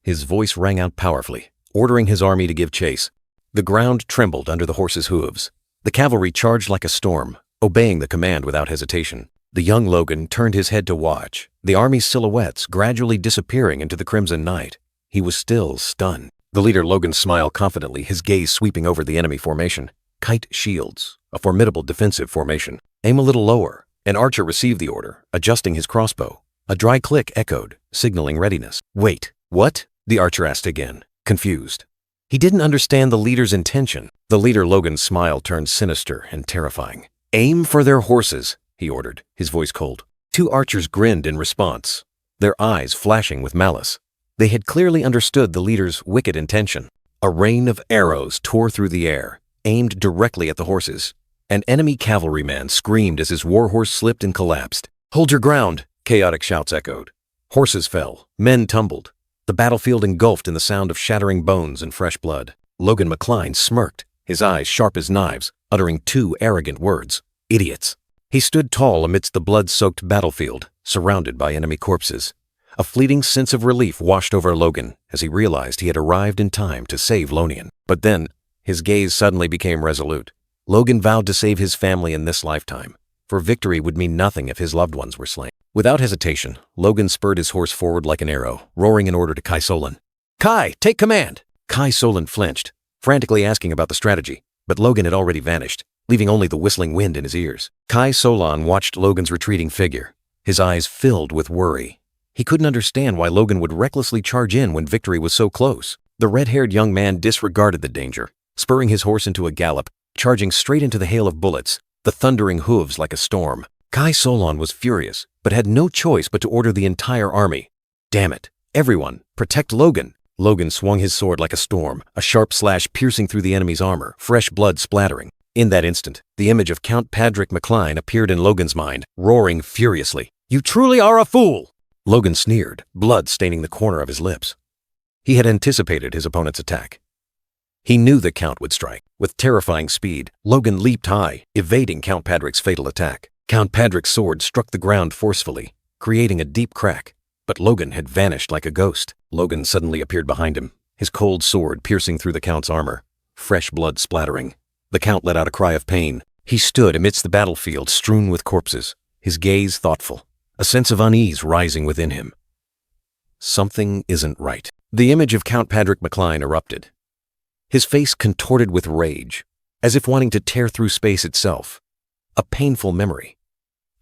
S1: His voice rang out powerfully, ordering his army to give chase. The ground trembled under the horses' hooves. The cavalry charged like a storm, obeying the command without hesitation. The young Logan turned his head to watch, the army's silhouettes gradually disappearing into the crimson night. He was still stunned. The leader Logan smiled confidently, his gaze sweeping over the enemy formation. Kite shields, a formidable defensive formation. "Aim a little lower." An archer received the order, adjusting his crossbow. A dry click echoed, signaling readiness. "Wait, what?" the archer asked again, confused. He didn't understand the leader's intention. The leader Logan's smile turned sinister and terrifying. "Aim for their horses," he ordered, his voice cold. Two archers grinned in response, their eyes flashing with malice. They had clearly understood the leader's wicked intention. A rain of arrows tore through the air, aimed directly at the horses. An enemy cavalryman screamed as his warhorse slipped and collapsed. "Hold your ground!" chaotic shouts echoed. Horses fell, men tumbled. The battlefield engulfed in the sound of shattering bones and fresh blood. Logan McCline smirked, his eyes sharp as knives, uttering two arrogant words. "Idiots." He stood tall amidst the blood-soaked battlefield, surrounded by enemy corpses. A fleeting sense of relief washed over Logan as he realized he had arrived in time to save Lonian. But then, his gaze suddenly became resolute. Logan vowed to save his family in this lifetime, for victory would mean nothing if his loved ones were slain. Without hesitation, Logan spurred his horse forward like an arrow, roaring an order to Kai Solan. "Kai, take command!" Kai Solan flinched, frantically asking about the strategy, but Logan had already vanished, leaving only the whistling wind in his ears. Kai Solan watched Logan's retreating figure, his eyes filled with worry. He couldn't understand why Logan would recklessly charge in when victory was so close. The red-haired young man disregarded the danger, spurring his horse into a gallop, charging straight into the hail of bullets, the thundering hooves like a storm. Kai Solan was furious, but had no choice but to order the entire army. "Damn it! Everyone, protect Logan!" Logan swung his sword like a storm, a sharp slash piercing through the enemy's armor, fresh blood splattering. In that instant, the image of Count Patrick McCline appeared in Logan's mind, roaring furiously. "You truly are a fool!" Logan sneered, blood staining the corner of his lips. He had anticipated his opponent's attack. He knew the Count would strike. With terrifying speed, Logan leaped high, evading Count Patrick's fatal attack. Count Patrick's sword struck the ground forcefully, creating a deep crack, but Logan had vanished like a ghost. Logan suddenly appeared behind him, his cold sword piercing through the Count's armor, fresh blood splattering. The Count let out a cry of pain. He stood amidst the battlefield strewn with corpses, his gaze thoughtful, a sense of unease rising within him. Something isn't right. The image of Count Patrick McCline erupted. His face contorted with rage, as if wanting to tear through space itself. A painful memory.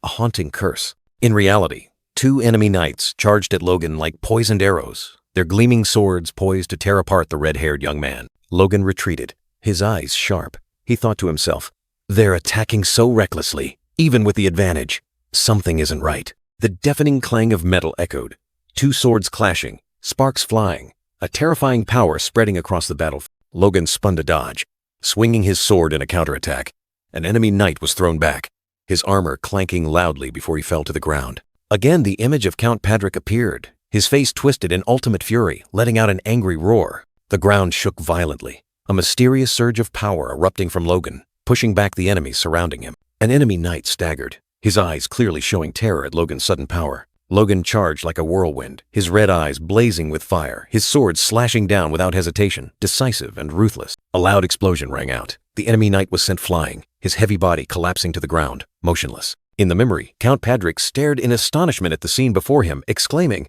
S1: A haunting curse. In reality, two enemy knights charged at Logan like poisoned arrows, their gleaming swords poised to tear apart the red-haired young man. Logan retreated, his eyes sharp. He thought to himself, "They're attacking so recklessly, even with the advantage. Something isn't right." The deafening clang of metal echoed, two swords clashing, sparks flying, a terrifying power spreading across the battlefield. Logan spun to dodge, swinging his sword in a counterattack. An enemy knight was thrown back, his armor clanking loudly before he fell to the ground. Again, the image of Count Patrick appeared, his face twisted in ultimate fury, letting out an angry roar. The ground shook violently, a mysterious surge of power erupting from Logan, pushing back the enemies surrounding him. An enemy knight staggered, his eyes clearly showing terror at Logan's sudden power. Logan charged like a whirlwind, his red eyes blazing with fire, his sword slashing down without hesitation, decisive and ruthless. A loud explosion rang out. The enemy knight was sent flying, his heavy body collapsing to the ground, motionless. In the memory, Count Patrick stared in astonishment at the scene before him, exclaiming,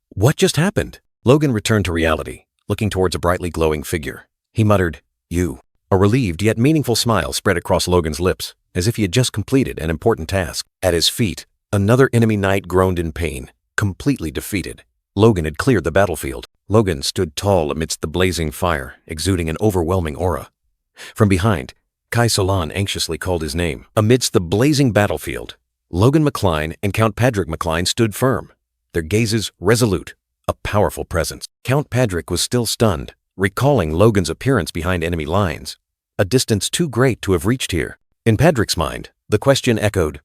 S1: "What just happened?" Logan returned to reality, looking towards a brightly glowing figure. He muttered, "You." A relieved yet meaningful smile spread across Logan's lips, as if he had just completed an important task. At his feet, another enemy knight groaned in pain, completely defeated. Logan had cleared the battlefield. Logan stood tall amidst the blazing fire, exuding an overwhelming aura. From behind, Kai Solan anxiously called his name. Amidst the blazing battlefield, Logan McCline and Count Patrick McCline stood firm, their gazes resolute, a powerful presence. Count Patrick was still stunned, recalling Logan's appearance behind enemy lines, a distance too great to have reached here. In Patrick's mind, the question echoed,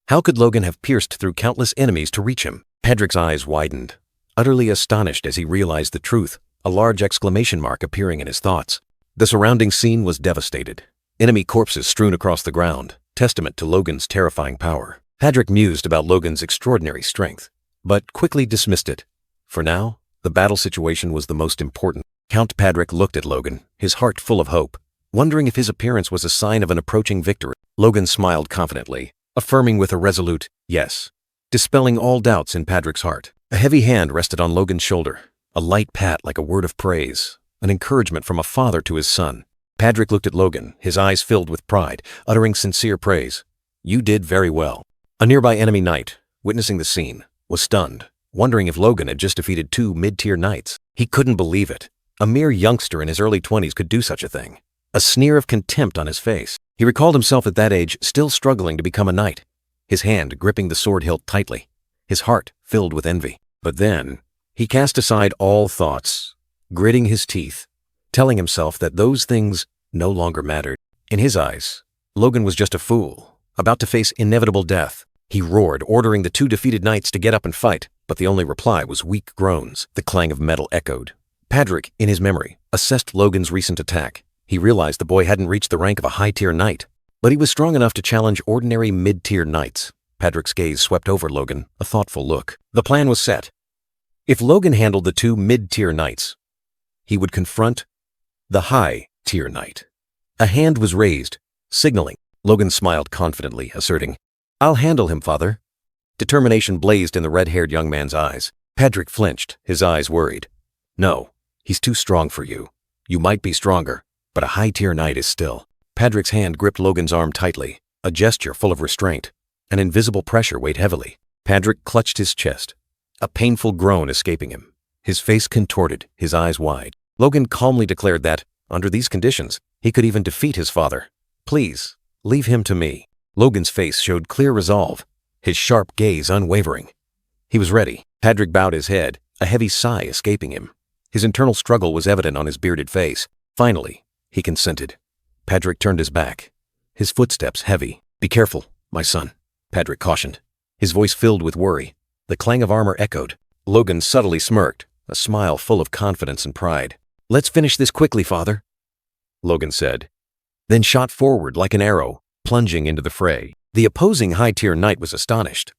S1: how could Logan have pierced through countless enemies to reach him? Patrick's eyes widened, utterly astonished as he realized the truth, a large exclamation mark appearing in his thoughts. The surrounding scene was devastated. Enemy corpses strewn across the ground, testament to Logan's terrifying power. Patrick mused about Logan's extraordinary strength, but quickly dismissed it. For now, the battle situation was the most important. Count Patrick looked at Logan, his heart full of hope, wondering if his appearance was a sign of an approaching victory. Logan smiled confidently, affirming with a resolute yes, dispelling all doubts in Patrick's heart. A heavy hand rested on Logan's shoulder, a light pat like a word of praise, an encouragement from a father to his son. Patrick looked at Logan, his eyes filled with pride, uttering sincere praise. "You did very well." A nearby enemy knight, witnessing the scene, was stunned, wondering if Logan had just defeated two mid-tier knights. He couldn't believe it. A mere youngster in his early 20s could do such a thing. A sneer of contempt on his face. He recalled himself at that age still struggling to become a knight, his hand gripping the sword hilt tightly, his heart filled with envy. But then, he cast aside all thoughts, gritting his teeth, telling himself that those things no longer mattered. In his eyes, Logan was just a fool, about to face inevitable death. He roared, ordering the two defeated knights to get up and fight, but the only reply was weak groans. The clang of metal echoed. Patrick, in his memory, assessed Logan's recent attack. He realized the boy hadn't reached the rank of a high-tier knight, but he was strong enough to challenge ordinary mid-tier knights. Patrick's gaze swept over Logan, a thoughtful look. The plan was set. If Logan handled the two mid-tier knights, he would confront the high-tier knight. A hand was raised, signaling. Logan smiled confidently, asserting, "I'll handle him, father." Determination blazed in the red-haired young man's eyes. Patrick flinched, his eyes worried. "No, he's too strong for you. You might be stronger, but a high-tier knight is still." Patrick's hand gripped Logan's arm tightly, a gesture full of restraint. An invisible pressure weighed heavily. Patrick clutched his chest, a painful groan escaping him. His face contorted, his eyes wide. Logan calmly declared that, under these conditions, he could even defeat his father. "Please, leave him to me." Logan's face showed clear resolve, his sharp gaze unwavering. He was ready. Patrick bowed his head, a heavy sigh escaping him. His internal struggle was evident on his bearded face. Finally, he consented. Patrick turned his back, his footsteps heavy. "Be careful, my son," Patrick cautioned, his voice filled with worry. The clang of armor echoed. Logan subtly smirked, a smile full of confidence and pride. "Let's finish this quickly, father," Logan said, then shot forward like an arrow, plunging into the fray. The opposing high-tier knight was astonished.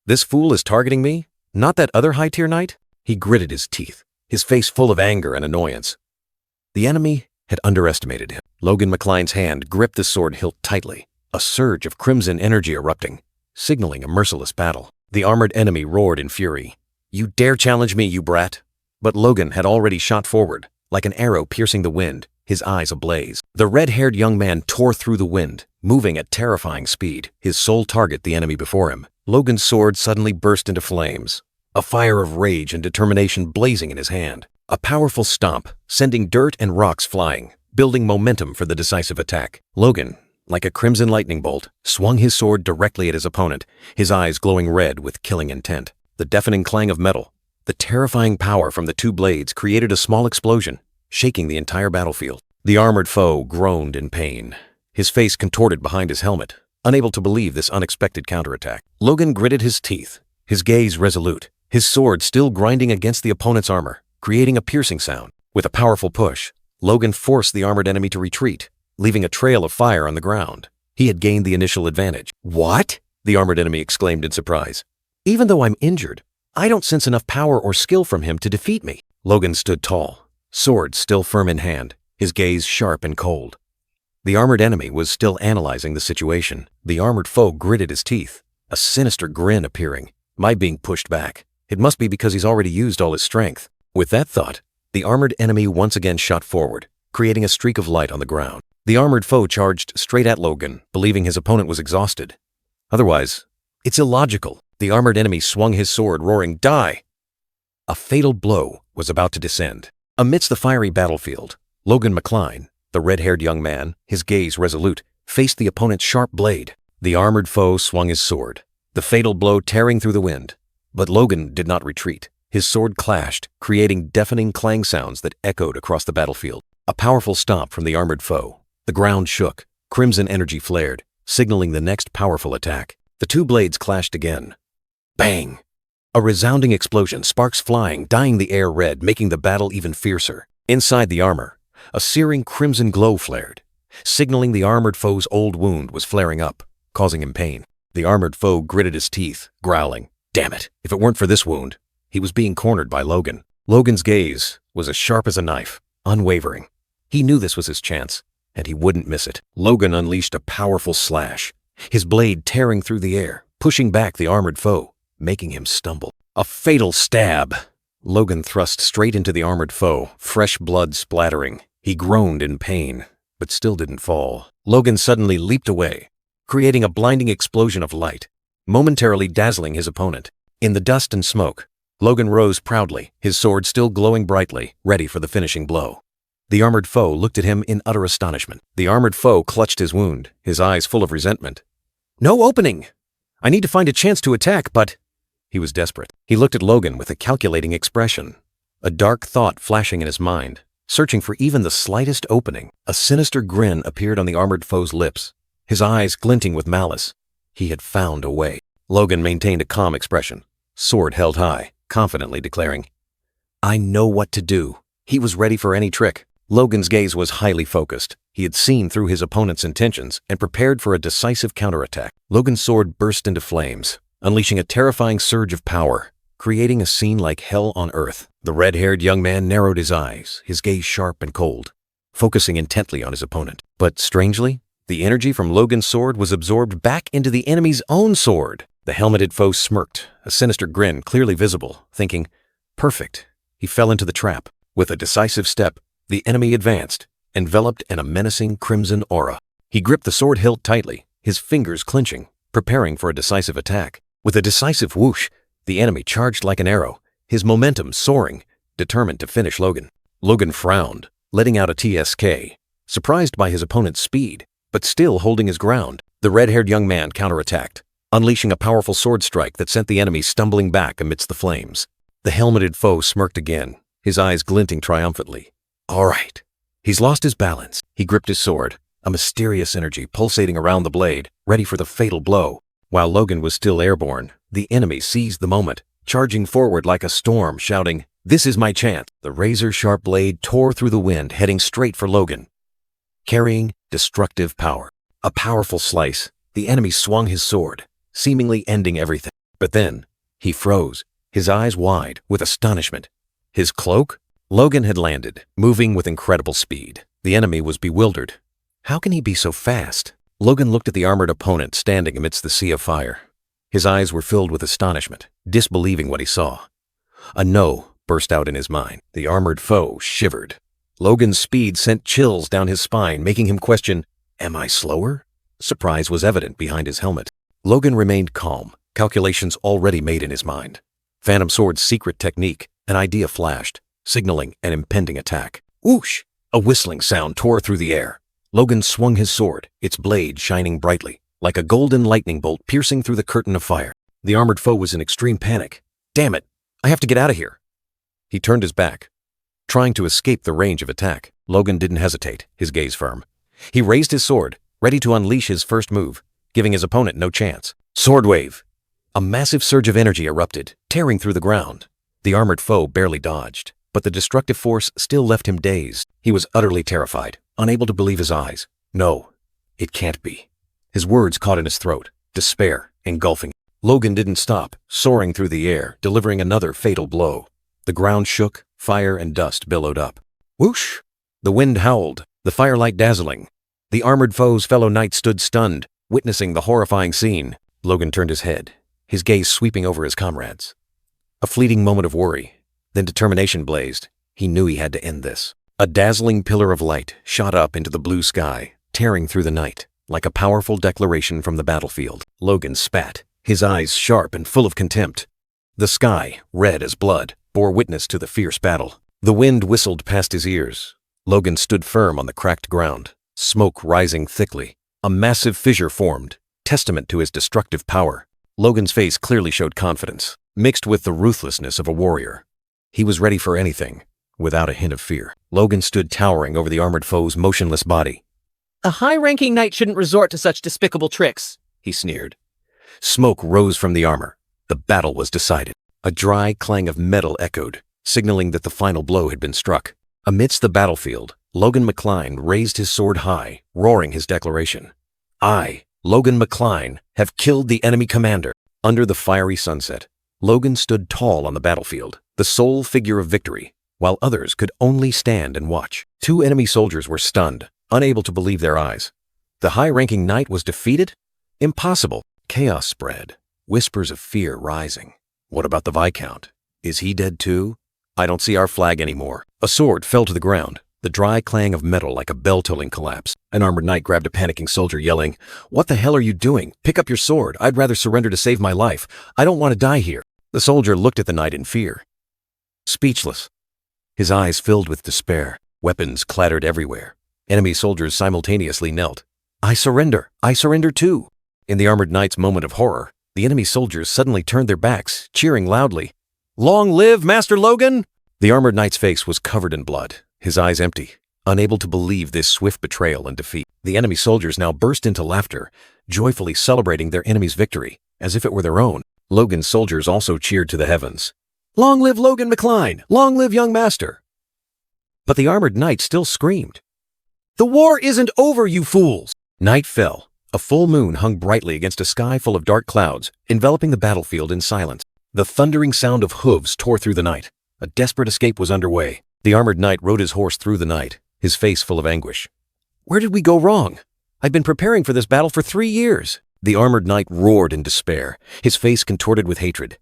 S1: "This fool is targeting me? Not that other high-tier knight?" He gritted his teeth, his face full of anger and annoyance. The enemy had underestimated him. Logan McCline's hand gripped the sword hilt tightly, a surge of crimson energy erupting, signaling a merciless battle. The armored enemy roared in fury. "You dare challenge me, you brat!" But Logan had already shot forward, like an arrow piercing the wind, his eyes ablaze. The red-haired young man tore through the wind, moving at terrifying speed, his sole target the enemy before him. Logan's sword suddenly burst into flames, a fire of rage and determination blazing in his hand. A powerful stomp, sending dirt and rocks flying, building momentum for the decisive attack. Logan, like a crimson lightning bolt, swung his sword directly at his opponent, his eyes glowing red with killing intent. The deafening clang of metal, the terrifying power from the two blades created a small explosion, shaking the entire battlefield. The armored foe groaned in pain, his face contorted behind his helmet, unable to believe this unexpected counterattack. Logan gritted his teeth, his gaze resolute, his sword still grinding against the opponent's armor, creating a piercing sound. With a powerful push, Logan forced the armored enemy to retreat, leaving a trail of fire on the ground. He had gained the initial advantage. "What?" the armored enemy exclaimed in surprise. "Even though I'm injured, I don't sense enough power or skill from him to defeat me." Logan stood tall, sword still firm in hand, his gaze sharp and cold. The armored enemy was still analyzing the situation. The armored foe gritted his teeth, a sinister grin appearing. "My being pushed back. It must be because he's already used all his strength." With that thought, the armored enemy once again shot forward, creating a streak of light on the ground. The armored foe charged straight at Logan, believing his opponent was exhausted. Otherwise, it's illogical. The armored enemy swung his sword, roaring, "Die!" A fatal blow was about to descend. Amidst the fiery battlefield, Logan McCline, the red-haired young man, his gaze resolute, faced the opponent's sharp blade. The armored foe swung his sword, the fatal blow tearing through the wind. But Logan did not retreat. His sword clashed, creating deafening clang sounds that echoed across the battlefield. A powerful stomp from the armored foe. The ground shook, crimson energy flared, signaling the next powerful attack. The two blades clashed again. Bang! A resounding explosion, sparks flying, dyeing the air red, making the battle even fiercer. Inside the armor, a searing crimson glow flared, signaling the armored foe's old wound was flaring up, causing him pain. The armored foe gritted his teeth, growling, "Damn it, if it weren't for this wound." He was being cornered by Logan. Logan's gaze was as sharp as a knife, unwavering. He knew this was his chance, and he wouldn't miss it. Logan unleashed a powerful slash, his blade tearing through the air, pushing back the armored foe, making him stumble. A fatal stab! Logan thrust straight into the armored foe, fresh blood splattering. He groaned in pain, but still didn't fall. Logan suddenly leaped away, creating a blinding explosion of light, momentarily dazzling his opponent. In the dust and smoke, Logan rose proudly, his sword still glowing brightly, ready for the finishing blow. The armored foe looked at him in utter astonishment. The armored foe clutched his wound, his eyes full of resentment. "No opening! I need to find a chance to attack, but—" He was desperate. He looked at Logan with a calculating expression, a dark thought flashing in his mind, searching for even the slightest opening. A sinister grin appeared on the armored foe's lips, his eyes glinting with malice. He had found a way. Logan maintained a calm expression, sword held high, confidently declaring, "I know what to do." He was ready for any trick. Logan's gaze was highly focused. He had seen through his opponent's intentions and prepared for a decisive counterattack. Logan's sword burst into flames, unleashing a terrifying surge of power, creating a scene like hell on earth. The red-haired young man narrowed his eyes, his gaze sharp and cold, focusing intently on his opponent. But strangely, the energy from Logan's sword was absorbed back into the enemy's own sword. The helmeted foe smirked, a sinister grin clearly visible, thinking, "Perfect." He fell into the trap. With a decisive step, the enemy advanced, enveloped in a menacing crimson aura. He gripped the sword hilt tightly, his fingers clenching, preparing for a decisive attack. With a decisive whoosh, the enemy charged like an arrow, his momentum soaring, determined to finish Logan. Logan frowned, letting out a TSK, surprised by his opponent's speed, but still holding his ground. The red-haired young man counterattacked, unleashing a powerful sword strike that sent the enemy stumbling back amidst the flames. The helmeted foe smirked again, his eyes glinting triumphantly. All right. He's lost his balance. He gripped his sword, a mysterious energy pulsating around the blade, ready for the fatal blow. While Logan was still airborne, the enemy seized the moment, charging forward like a storm, shouting, "This is my chance." The razor-sharp blade tore through the wind, heading straight for Logan, carrying destructive power. A powerful slice, the enemy swung his sword, seemingly ending everything. But then, he froze, his eyes wide with astonishment. His cloak? Logan had landed, moving with incredible speed. The enemy was bewildered. How can he be so fast? Logan looked at the armored opponent standing amidst the sea of fire. His eyes were filled with astonishment, disbelieving what he saw. A no burst out in his mind. The armored foe shivered. Logan's speed sent chills down his spine, making him question, "Am I slower?" Surprise was evident behind his helmet. Logan remained calm, calculations already made in his mind. Phantom Sword's secret technique, an idea flashed, signaling an impending attack. Whoosh! A whistling sound tore through the air. Logan swung his sword, its blade shining brightly, like a golden lightning bolt piercing through the curtain of fire. The armored foe was in extreme panic. "Damn it! I have to get out of here!" He turned his back, trying to escape the range of attack. Logan didn't hesitate, his gaze firm. He raised his sword, ready to unleash his first move, giving his opponent no chance. Sword wave! A massive surge of energy erupted, tearing through the ground. The armored foe barely dodged, but the destructive force still left him dazed. He was utterly terrified, unable to believe his eyes. No, it can't be. His words caught in his throat, despair engulfing. Logan didn't stop, soaring through the air, delivering another fatal blow. The ground shook, fire and dust billowed up. Whoosh! The wind howled, the firelight dazzling. The armored foe's fellow knight stood stunned, witnessing the horrifying scene. Logan turned his head, his gaze sweeping over his comrades. A fleeting moment of worry, then determination blazed. He knew he had to end this. A dazzling pillar of light shot up into the blue sky, tearing through the night, like a powerful declaration from the battlefield. Logan spat, his eyes sharp and full of contempt. The sky, red as blood, bore witness to the fierce battle. The wind whistled past his ears. Logan stood firm on the cracked ground, smoke rising thickly. A massive fissure formed, testament to his destructive power. Logan's face clearly showed confidence, mixed with the ruthlessness of a warrior. He was ready for anything, without a hint of fear. Logan stood towering over the armored foe's motionless body.
S2: "A high-ranking knight shouldn't resort to such despicable tricks,"
S1: he sneered. Smoke rose from the armor. The battle was decided. A dry clang of metal echoed, signaling that the final blow had been struck. Amidst the battlefield, Logan McCline raised his sword high, roaring his declaration. "I, Logan McCline, have killed the enemy commander." Under the fiery sunset, Logan stood tall on the battlefield, the sole figure of victory, while others could only stand and watch. 2 enemy soldiers were stunned, unable to believe their eyes. The high-ranking knight was defeated? Impossible. Chaos spread, whispers of fear rising. What about the Viscount? Is he dead too? I don't see our flag anymore. A sword fell to the ground, the dry clang of metal like a bell-tolling collapse. An armored knight grabbed a panicking soldier, yelling, "What the hell are you doing? Pick up your sword. I'd rather surrender to save my life. I don't want to die here." The soldier looked at the knight in fear, speechless. His eyes filled with despair. Weapons clattered everywhere. Enemy soldiers simultaneously knelt. I surrender too." In the armored knight's moment of horror, the enemy soldiers suddenly turned their backs, cheering loudly. "Long live Master Logan!" The armored knight's face was covered in blood, his eyes empty, unable to believe this swift betrayal and defeat. The enemy soldiers now burst into laughter, joyfully celebrating their enemy's victory, as if it were their own. Logan's soldiers also cheered to the heavens. "Long live Logan McCline! Long live young master!" But the armored knight still screamed. "The war isn't over, you fools!" Night fell. A full moon hung brightly against a sky full of dark clouds, enveloping the battlefield in silence. The thundering sound of hooves tore through the night. A desperate escape was underway. The armored knight rode his horse through the night, his face full of anguish. "Where did we go wrong? I've been preparing for this battle for 3 years." The armored knight roared in despair, his face contorted with hatred.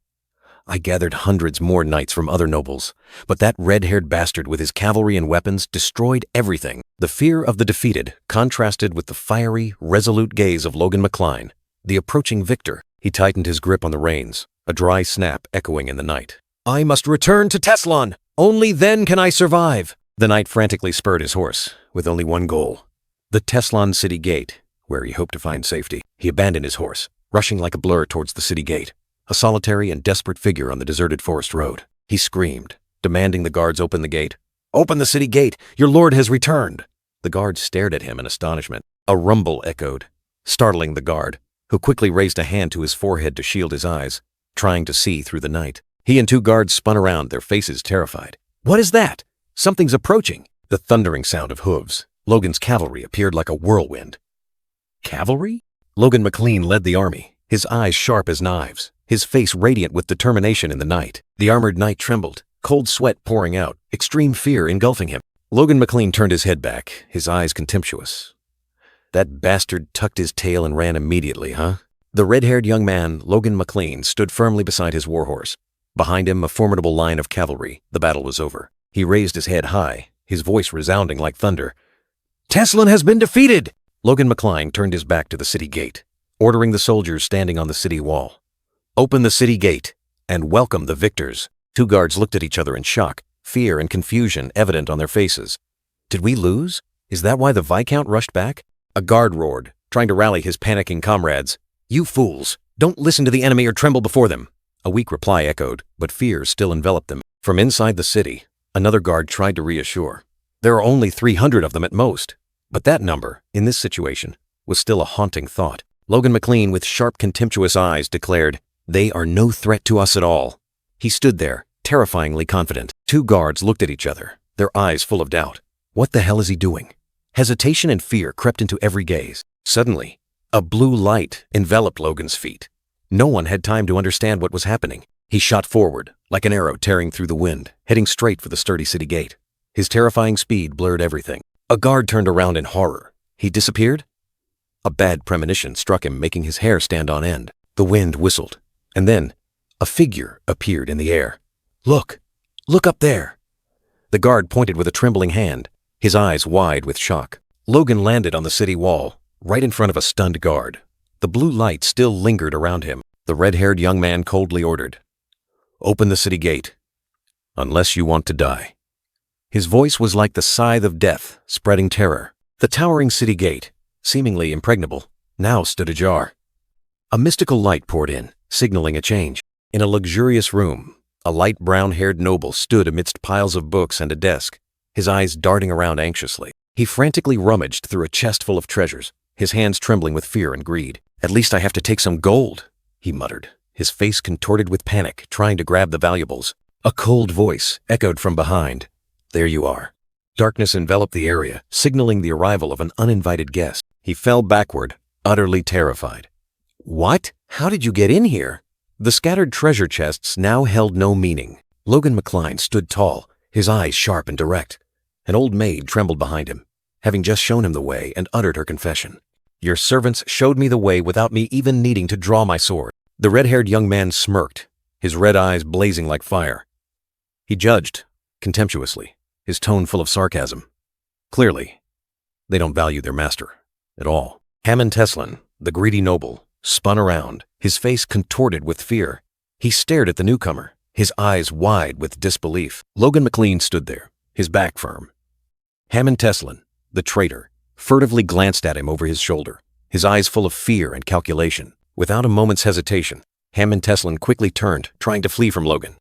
S1: "I gathered hundreds more knights from other nobles, but that red-haired bastard with his cavalry and weapons destroyed everything." The fear of the defeated contrasted with the fiery, resolute gaze of Logan McCline, the approaching victor. He tightened his grip on the reins, a dry snap echoing in the night. "I must return to Teslon! Only then can I survive!" The knight frantically spurred his horse, with only one goal: the Teslon city gate, where he hoped to find safety. He abandoned his horse, rushing like a blur towards the city gate, a solitary and desperate figure on the deserted forest road. He screamed, demanding the guards open the gate. "Open the city gate! Your lord has returned!" The guards stared at him in astonishment. A rumble echoed, startling the guard, who quickly raised a hand to his forehead to shield his eyes, trying to see through the night. He and two guards spun around, their faces terrified. What is that? Something's approaching. The thundering sound of hooves. Logan's cavalry appeared like a whirlwind. Cavalry? Logan McLean led the army, his eyes sharp as knives, his face radiant with determination in the night. The armored knight trembled, cold sweat pouring out, extreme fear engulfing him. Logan McLean turned his head back, his eyes contemptuous. That bastard tucked his tail and ran immediately, huh? The red-haired young man, Logan McLean, stood firmly beside his warhorse. Behind him, a formidable line of cavalry. The battle was over. He raised his head high, his voice resounding like thunder. Teslan has been defeated! Logan McLean turned his back to the city gate, ordering the soldiers standing on the city wall. Open the city gate and welcome the victors. Two guards looked at each other in shock, fear and confusion evident on their faces. Did we lose? Is that why the Viscount rushed back? A guard roared, trying to rally his panicking comrades. You fools! Don't listen to the enemy or tremble before them! A weak reply echoed, but fear still enveloped them. From inside the city, another guard tried to reassure. There are only 300 of them at most. But that number, in this situation, was still a haunting thought. Logan McLean, with sharp, contemptuous eyes, declared, They are no threat to us at all. He stood there, terrifyingly confident. Two guards looked at each other, their eyes full of doubt. What the hell is he doing? Hesitation and fear crept into every gaze. Suddenly, a blue light enveloped Logan's feet. No one had time to understand what was happening. He shot forward, like an arrow tearing through the wind, heading straight for the sturdy city gate. His terrifying speed blurred everything. A guard turned around in horror. He disappeared? A bad premonition struck him, making his hair stand on end. The wind whistled, and then a figure appeared in the air. Look! Look up there! The guard pointed with a trembling hand, his eyes wide with shock. Logan landed on the city wall, right in front of a stunned guard. The blue light still lingered around him. The red-haired young man coldly ordered, Open the city gate, unless you want to die. His voice was like the scythe of death, spreading terror. The towering city gate, seemingly impregnable, now stood ajar. A mystical light poured in, signaling a change. In a luxurious room, a light brown-haired noble stood amidst piles of books and a desk, his eyes darting around anxiously. He frantically rummaged through a chest full of treasures, his hands trembling with fear and greed. At least I have to take some gold, he muttered, his face contorted with panic, trying to grab the valuables. A cold voice echoed from behind. There you are. Darkness enveloped the area, signaling the arrival of an uninvited guest. He fell backward, utterly terrified. What? How did you get in here? The scattered treasure chests now held no meaning. Logan McLean stood tall, his eyes sharp and direct. An old maid trembled behind him, having just shown him the way, and uttered her confession. Your servants showed me the way without me even needing to draw my sword. The red-haired young man smirked, his red eyes blazing like fire. He judged, contemptuously, his tone full of sarcasm. Clearly, they don't value their master at all. Harun Teslan, the greedy noble, spun around, his face contorted with fear. He stared at the newcomer, his eyes wide with disbelief. Logan McLean stood there, his back firm. Harun Teslan, the traitor, furtively glanced at him over his shoulder, his eyes full of fear and calculation. Without a moment's hesitation, Harun Teslan quickly turned, trying to flee from Logan.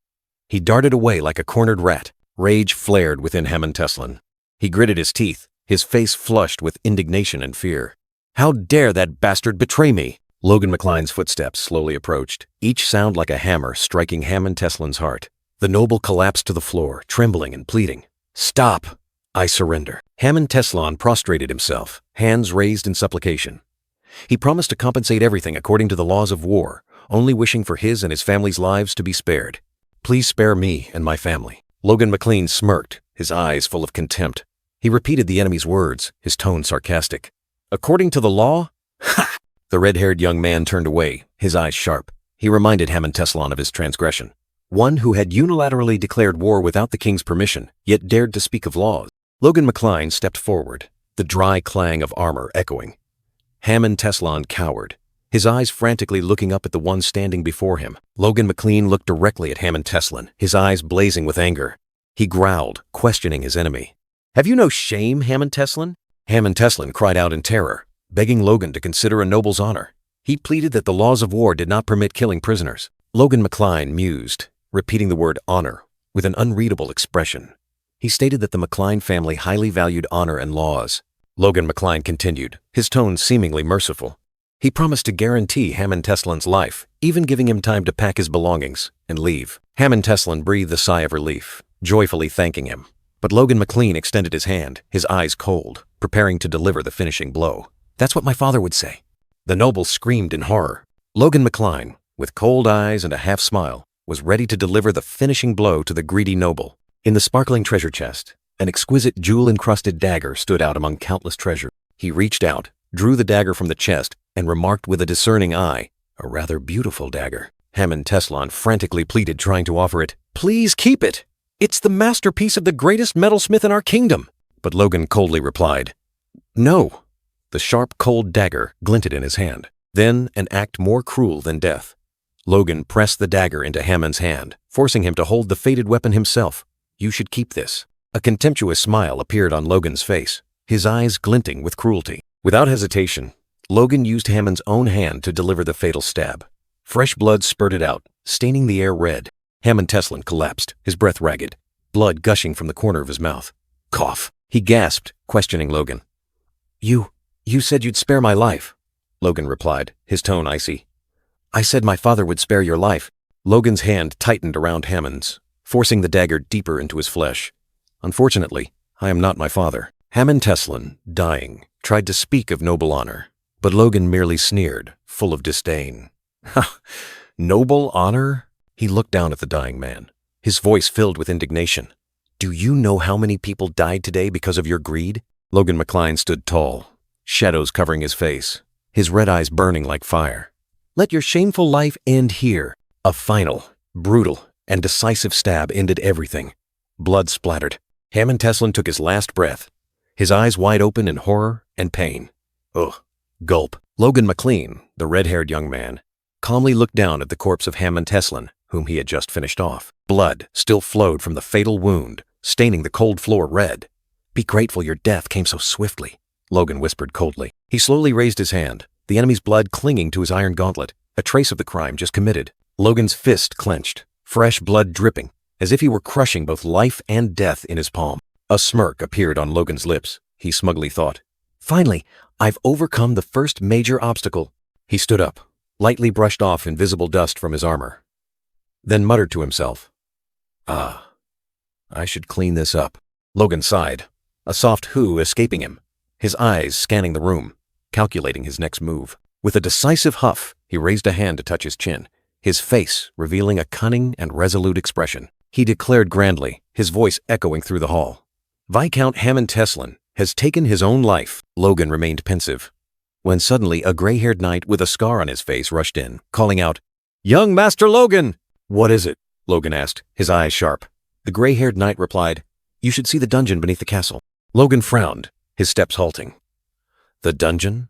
S1: He darted away like a cornered rat. Rage flared within Harun Teslan. He gritted his teeth, his face flushed with indignation and fear. How dare that bastard betray me? Logan McLean's footsteps slowly approached, each sound like a hammer striking Harun Teslan's heart. The noble collapsed to the floor, trembling and pleading. Stop! I surrender. Harun Teslan prostrated himself, hands raised in supplication. He promised to compensate everything according to the laws of war, only wishing for his and his family's lives to be spared. Please spare me and my family. Logan McLean smirked, his eyes full of contempt. He repeated the enemy's words, his tone sarcastic. According to the law? Ha! The red-haired young man turned away, his eyes sharp. He reminded Harun Teslan of his transgression. One who had unilaterally declared war without the king's permission, yet dared to speak of laws. Logan McLean stepped forward, the dry clang of armor echoing. Harun Teslan cowered, his eyes frantically looking up at the one standing before him. Logan McLean looked directly at Harun Teslan, his eyes blazing with anger. He growled, questioning his enemy. Have you no shame, Harun Teslan? Harun Teslan cried out in terror, begging Logan to consider a noble's honor. He pleaded that the laws of war did not permit killing prisoners. Logan McLean mused, repeating the word honor with an unreadable expression. He stated that the McLean family highly valued honor and laws. Logan McLean continued, his tone seemingly merciful. He promised to guarantee Harun Teslan's life, even giving him time to pack his belongings and leave. Hammond Teslin breathed a sigh of relief, joyfully thanking him. But Logan McLean extended his hand, his eyes cold, preparing to deliver the finishing blow. "That's what my father would say." The noble screamed in horror. Logan McLean, with cold eyes and a half smile, was ready to deliver the finishing blow to the greedy noble. In the sparkling treasure chest, an exquisite jewel-encrusted dagger stood out among countless treasure. He reached out, drew the dagger from the chest, and remarked with a discerning eye, "A rather beautiful dagger." Hammond Teslin frantically pleaded, trying to offer it. "Please keep it. It's the masterpiece of the greatest metalsmith in our kingdom." But Logan coldly replied, "No." The sharp, cold dagger glinted in his hand. Then, an act more cruel than death. Logan pressed the dagger into Hammond's hand, forcing him to hold the fated weapon himself. "You should keep this." A contemptuous smile appeared on Logan's face, his eyes glinting with cruelty. Without hesitation, Logan used Hammond's own hand to deliver the fatal stab. Fresh blood spurted out, staining the air red. Hammond Teslin collapsed, his breath ragged, blood gushing from the corner of his mouth. "Cough." He gasped, questioning Logan. You said you'd spare my life," Logan replied, his tone icy. "I said my father would spare your life." Logan's hand tightened around Hammond's, forcing the dagger deeper into his flesh. "Unfortunately, I am not my father." Hammond Teslin, dying, tried to speak of noble honor, but Logan merely sneered, full of disdain. "Ha! Noble honor?" He looked down at the dying man, his voice filled with indignation. "Do you know how many people died today because of your greed?" Logan McLean stood tall, shadows covering his face, his red eyes burning like fire. "Let your shameful life end here." A final, brutal, and decisive stab ended everything. Blood splattered. Hammond Teslin took his last breath, his eyes wide open in horror and pain. Ugh. Gulp. Logan McLean, the red-haired young man, calmly looked down at the corpse of Hammond Teslin, whom he had just finished off. Blood still flowed from the fatal wound, staining the cold floor red. "Be grateful your death came so swiftly," Logan whispered coldly. He slowly raised his hand, the enemy's blood clinging to his iron gauntlet, a trace of the crime just committed. Logan's fist clenched, fresh blood dripping, as if he were crushing both life and death in his palm. A smirk appeared on Logan's lips, he smugly thought. "Finally, I've overcome the first major obstacle." He stood up, lightly brushed off invisible dust from his armor, then muttered to himself, "Ah, I should clean this up." Logan sighed, a soft "hoo" escaping him, his eyes scanning the room, calculating his next move. With a decisive huff, he raised a hand to touch his chin, his face revealing a cunning and resolute expression. He declared grandly, his voice echoing through the hall, "Viscount Hammond Teslin has taken his own life." Logan remained pensive, when suddenly a gray-haired knight with a scar on his face rushed in, calling out, "Young Master Logan!" "What is it?" Logan asked, his eyes sharp. The gray-haired knight replied, "You should see the dungeon beneath the castle." Logan frowned, his steps halting. "The dungeon?"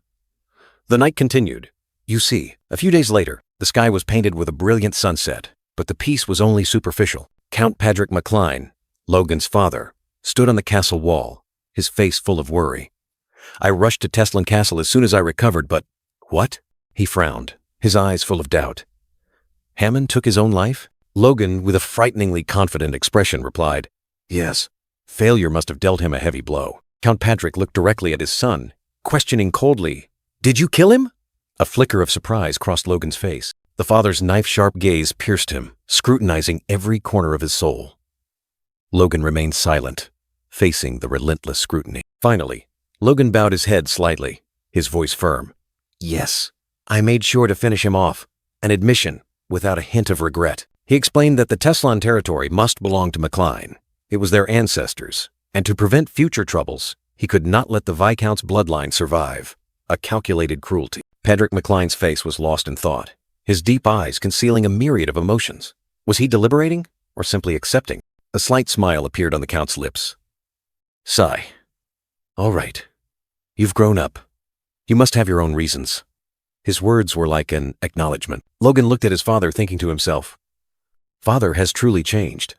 S1: The knight continued, "You see, a few days later, the sky was painted with a brilliant sunset, but the peace was only superficial. Count Patrick McLean, Logan's father, stood on the castle wall, his face full of worry. I rushed to Teslin Castle as soon as I recovered, but—" "What?" He frowned, his eyes full of doubt. "Hammond took his own life?" Logan, with a frighteningly confident expression, replied, "Yes. Failure must have dealt him a heavy blow." Count Patrick looked directly at his son, questioning coldly, "Did you kill him?" A flicker of surprise crossed Logan's face. The father's knife-sharp gaze pierced him, scrutinizing every corner of his soul. Logan remained silent, facing the relentless scrutiny. Finally, Logan bowed his head slightly, his voice firm. "Yes, I made sure to finish him off, an admission without a hint of regret." He explained that the Teslin territory must belong to McLean. It was their ancestors, and to prevent future troubles, he could not let the Viscount's bloodline survive. A calculated cruelty. Patrick McLean's face was lost in thought, his deep eyes concealing a myriad of emotions. Was he deliberating, or simply accepting? A slight smile appeared on the Count's lips. Sigh. "All right. You've grown up. You must have your own reasons." His words were like an acknowledgement. Logan looked at his father, thinking to himself, "Father has truly changed.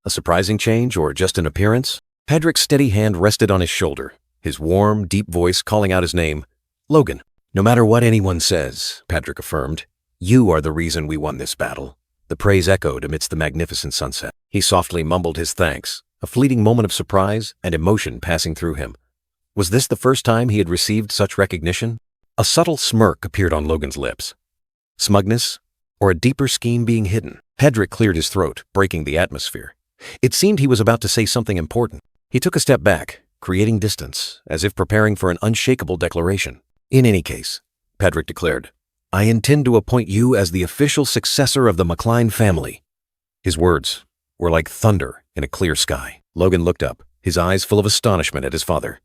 S1: A surprising change, or just an appearance?" Patrick's steady hand rested on his shoulder, his warm, deep voice calling out his name. "Logan." "No matter what anyone says," Patrick affirmed, "you are the reason we won this battle." The praise echoed amidst the magnificent sunset. He softly mumbled his thanks, a fleeting moment of surprise and emotion passing through him. Was this the first time he had received such recognition? A subtle smirk appeared on Logan's lips. Smugness, or a deeper scheme being hidden? Patrick cleared his throat, breaking the atmosphere. It seemed he was about to say something important. He took a step back, creating distance, as if preparing for an unshakable declaration. In any case, Patrick declared, I intend to appoint you as the official successor of the McCline family. His words were like thunder in a clear sky. Logan looked up, his eyes full of astonishment at his father.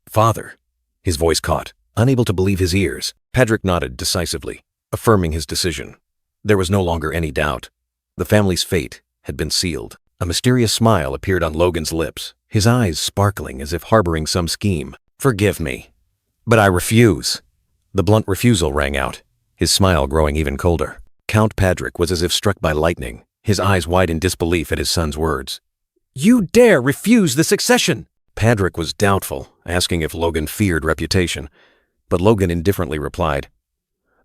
S1: Father, his voice caught, unable to believe his ears. Patrick nodded decisively, affirming his decision. There was no longer any doubt. The family's fate had been sealed. A mysterious smile appeared on Logan's lips, his eyes sparkling as if harboring some scheme. Forgive me, but I refuse. The blunt refusal rang out, his smile growing even colder. Count Patrick was as if struck by lightning, his eyes wide in disbelief at his son's words. You dare refuse the succession! Patrick was doubtful, asking if Logan feared reputation, but Logan indifferently replied,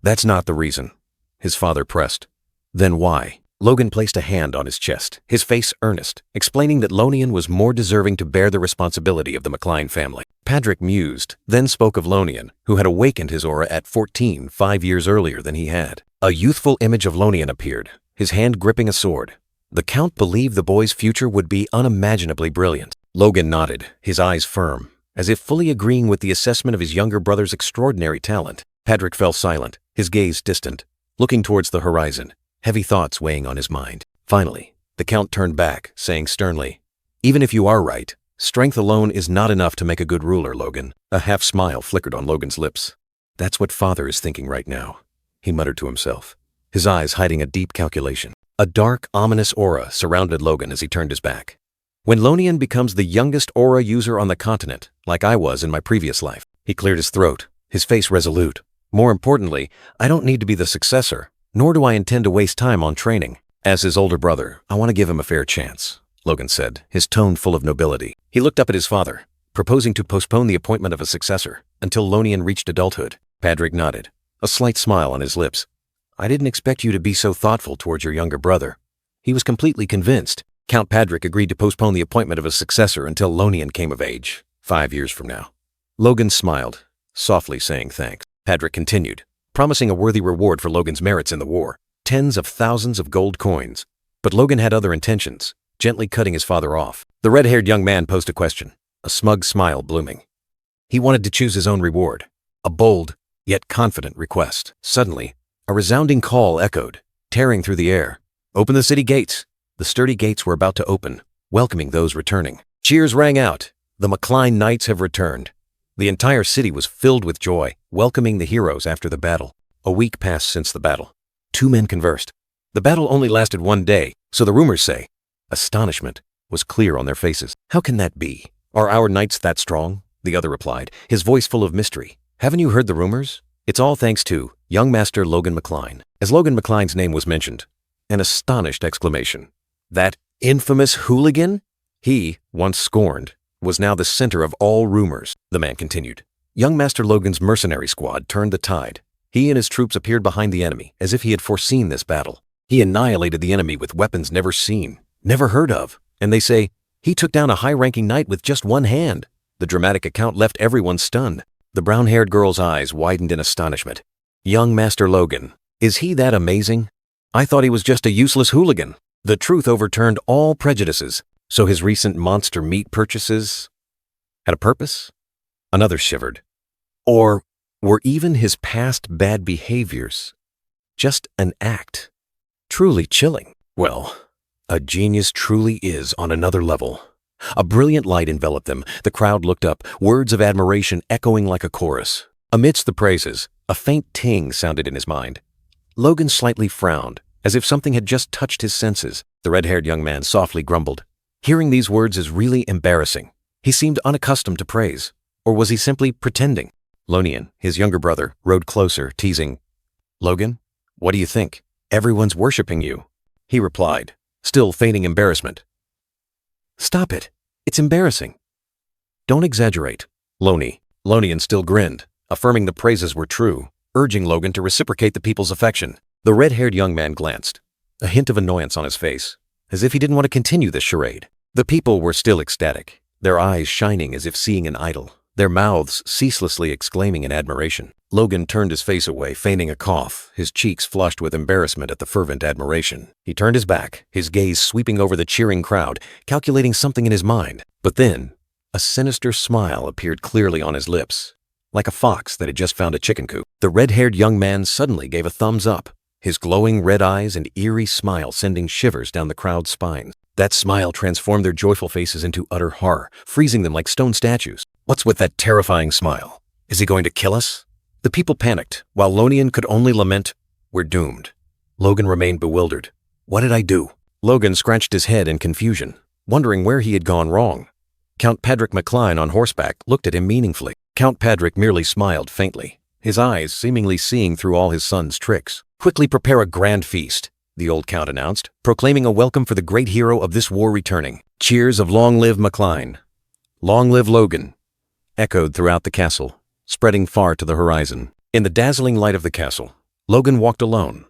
S1: That's not the reason. His father pressed. Then why? Logan placed a hand on his chest, his face earnest, explaining that Lonian was more deserving to bear the responsibility of the McCline family. Patrick mused, then spoke of Lonian, who had awakened his aura at 14, 5 years earlier than he had. A youthful image of Lonian appeared, his hand gripping a sword. The Count believed the boy's future would be unimaginably brilliant. Logan nodded, his eyes firm, as if fully agreeing with the assessment of his younger brother's extraordinary talent. Patrick fell silent, his gaze distant, looking towards the horizon, heavy thoughts weighing on his mind. Finally, the Count turned back, saying sternly, Even if you are right, strength alone is not enough to make a good ruler, Logan. A half smile flickered on Logan's lips. That's what Father is thinking right now, he muttered to himself, his eyes hiding a deep calculation. A dark, ominous aura surrounded Logan as he turned his back. When Lonian becomes the youngest aura user on the continent, like I was in my previous life, he cleared his throat, his face resolute. More importantly, I don't need to be the successor, nor do I intend to waste time on training. As his older brother, I want to give him a fair chance, Logan said, his tone full of nobility. He looked up at his father, proposing to postpone the appointment of a successor until Lonian reached adulthood. Patrick nodded, a slight smile on his lips. I didn't expect you to be so thoughtful towards your younger brother. He was completely convinced. Count Patrick agreed to postpone the appointment of a successor until Lonian came of age, 5 years from now. Logan smiled, softly saying thanks. Patrick continued, promising a worthy reward for Logan's merits in the war, tens of thousands of gold coins. But Logan had other intentions, gently cutting his father off. The red-haired young man posed a question, a smug smile blooming. He wanted to choose his own reward, a bold, yet confident request. Suddenly, a resounding call echoed, tearing through the air. Open the city gates. The sturdy gates were about to open, welcoming those returning. Cheers rang out. The McCline Knights have returned. The entire city was filled with joy, welcoming the heroes after the battle. A week passed since the battle. Two men conversed. The battle only lasted 1 day, so the rumors say. Astonishment was clear on their faces. How can that be? Are our knights that strong? The other replied, his voice full of mystery. Haven't you heard the rumors? It's all thanks to young master Logan McCline. As Logan McCline's name was mentioned, an astonished exclamation. That infamous hooligan? He, once scorned, was now the center of all rumors, the man continued. Young Master Logan's mercenary squad turned the tide. He and his troops appeared behind the enemy, as if he had foreseen this battle. He annihilated the enemy with weapons never seen, never heard of, and they say, he took down a high-ranking knight with just one hand. The dramatic account left everyone stunned. The brown-haired girl's eyes widened in astonishment. Young Master Logan, is he that amazing? I thought he was just a useless hooligan. The truth overturned all prejudices. So his recent monster meat purchases had a purpose? Another shivered. Or were even his past bad behaviors just an act? Truly chilling. Well, a genius truly is on another level. A brilliant light enveloped them. The crowd looked up, words of admiration echoing like a chorus. Amidst the praises, a faint ting sounded in his mind. Logan slightly frowned, as if something had just touched his senses. The red-haired young man softly grumbled. Hearing these words is really embarrassing. He seemed unaccustomed to praise. Or was he simply pretending? Lonian, his younger brother, rode closer, teasing. Logan, what do you think? Everyone's worshipping you. He replied, still feigning embarrassment. Stop it. It's embarrassing. Don't exaggerate. Lonian still grinned, affirming the praises were true, urging Logan to reciprocate the people's affection. The red-haired young man glanced, a hint of annoyance on his face, as if he didn't want to continue this charade. The people were still ecstatic, their eyes shining as if seeing an idol, their mouths ceaselessly exclaiming in admiration. Logan turned his face away, feigning a cough, his cheeks flushed with embarrassment at the fervent admiration. He turned his back, his gaze sweeping over the cheering crowd, calculating something in his mind. But then, a sinister smile appeared clearly on his lips, like a fox that had just found a chicken coop. The red-haired young man suddenly gave a thumbs up, his glowing red eyes and eerie smile sending shivers down the crowd's spines. That smile transformed their joyful faces into utter horror, freezing them like stone statues. What's with that terrifying smile? Is he going to kill us? The people panicked, while Lonian could only lament, "We're doomed." Logan remained bewildered. What did I do? Logan scratched his head in confusion, wondering where he had gone wrong. Count Patrick McCline on horseback looked at him meaningfully. Count Patrick merely smiled faintly, his eyes seemingly seeing through all his son's tricks. "Quickly prepare a grand feast," the old count announced, proclaiming a welcome for the great hero of this war returning. Cheers of "Long live McCline! Long live Logan!" echoed throughout the castle, spreading far to the horizon. In the dazzling light of the castle, Logan walked alone,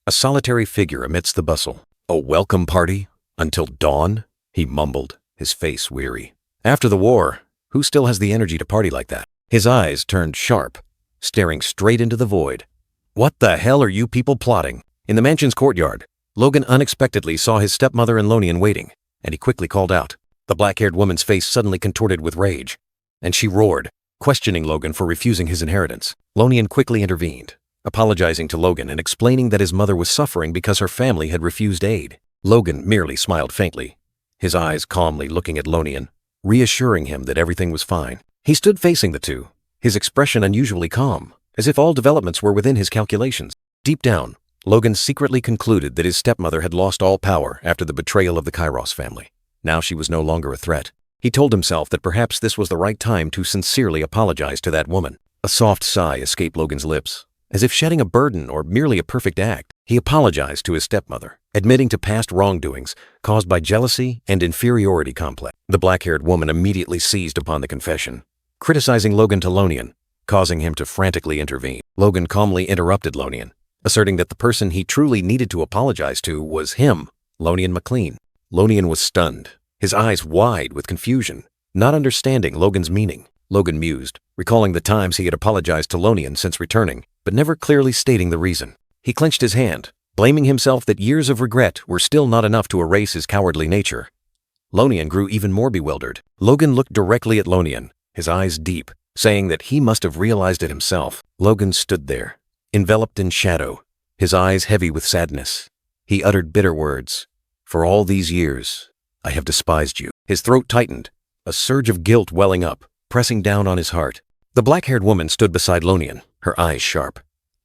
S1: a solitary figure amidst the bustle. "A welcome party? Until dawn?" he mumbled, his face weary. After the war, who still has the energy to party like that? His eyes turned sharp, staring straight into the void. What the hell are you people plotting? In the mansion's courtyard, Logan unexpectedly saw his stepmother and Lonian waiting, and he quickly called out. The black-haired woman's face suddenly contorted with rage, and she roared, questioning Logan for refusing his inheritance. Lonian quickly intervened, apologizing to Logan and explaining that his mother was suffering because her family had refused aid. Logan merely smiled faintly, his eyes calmly looking at Lonian, reassuring him that everything was fine. He stood facing the two, his expression unusually calm, as if all developments were within his calculations. Deep down, Logan secretly concluded that his stepmother had lost all power after the betrayal of the Kairos family. Now she was no longer a threat. He told himself that perhaps this was the right time to sincerely apologize to that woman. A soft sigh escaped Logan's lips, as if shedding a burden or merely a perfect act. He apologized to his stepmother, admitting to past wrongdoings caused by jealousy and inferiority complex. The black-haired woman immediately seized upon the confession, criticizing Logan to Lonian, causing him to frantically intervene. Logan calmly interrupted Lonian, asserting that the person he truly needed to apologize to was him, Lonian McClean. Lonian was stunned, his eyes wide with confusion, not understanding Logan's meaning. Logan mused, recalling the times he had apologized to Lonian since returning, but never clearly stating the reason. He clenched his hand, blaming himself that years of regret were still not enough to erase his cowardly nature. Lonian grew even more bewildered. Logan looked directly at Lonian, his eyes deep, saying that he must have realized it himself. Logan stood there, enveloped in shadow, his eyes heavy with sadness. He uttered bitter words. "For all these years, I have despised you." His throat tightened, a surge of guilt welling up, pressing down on his heart. The black-haired woman stood beside Lonian, her eyes sharp.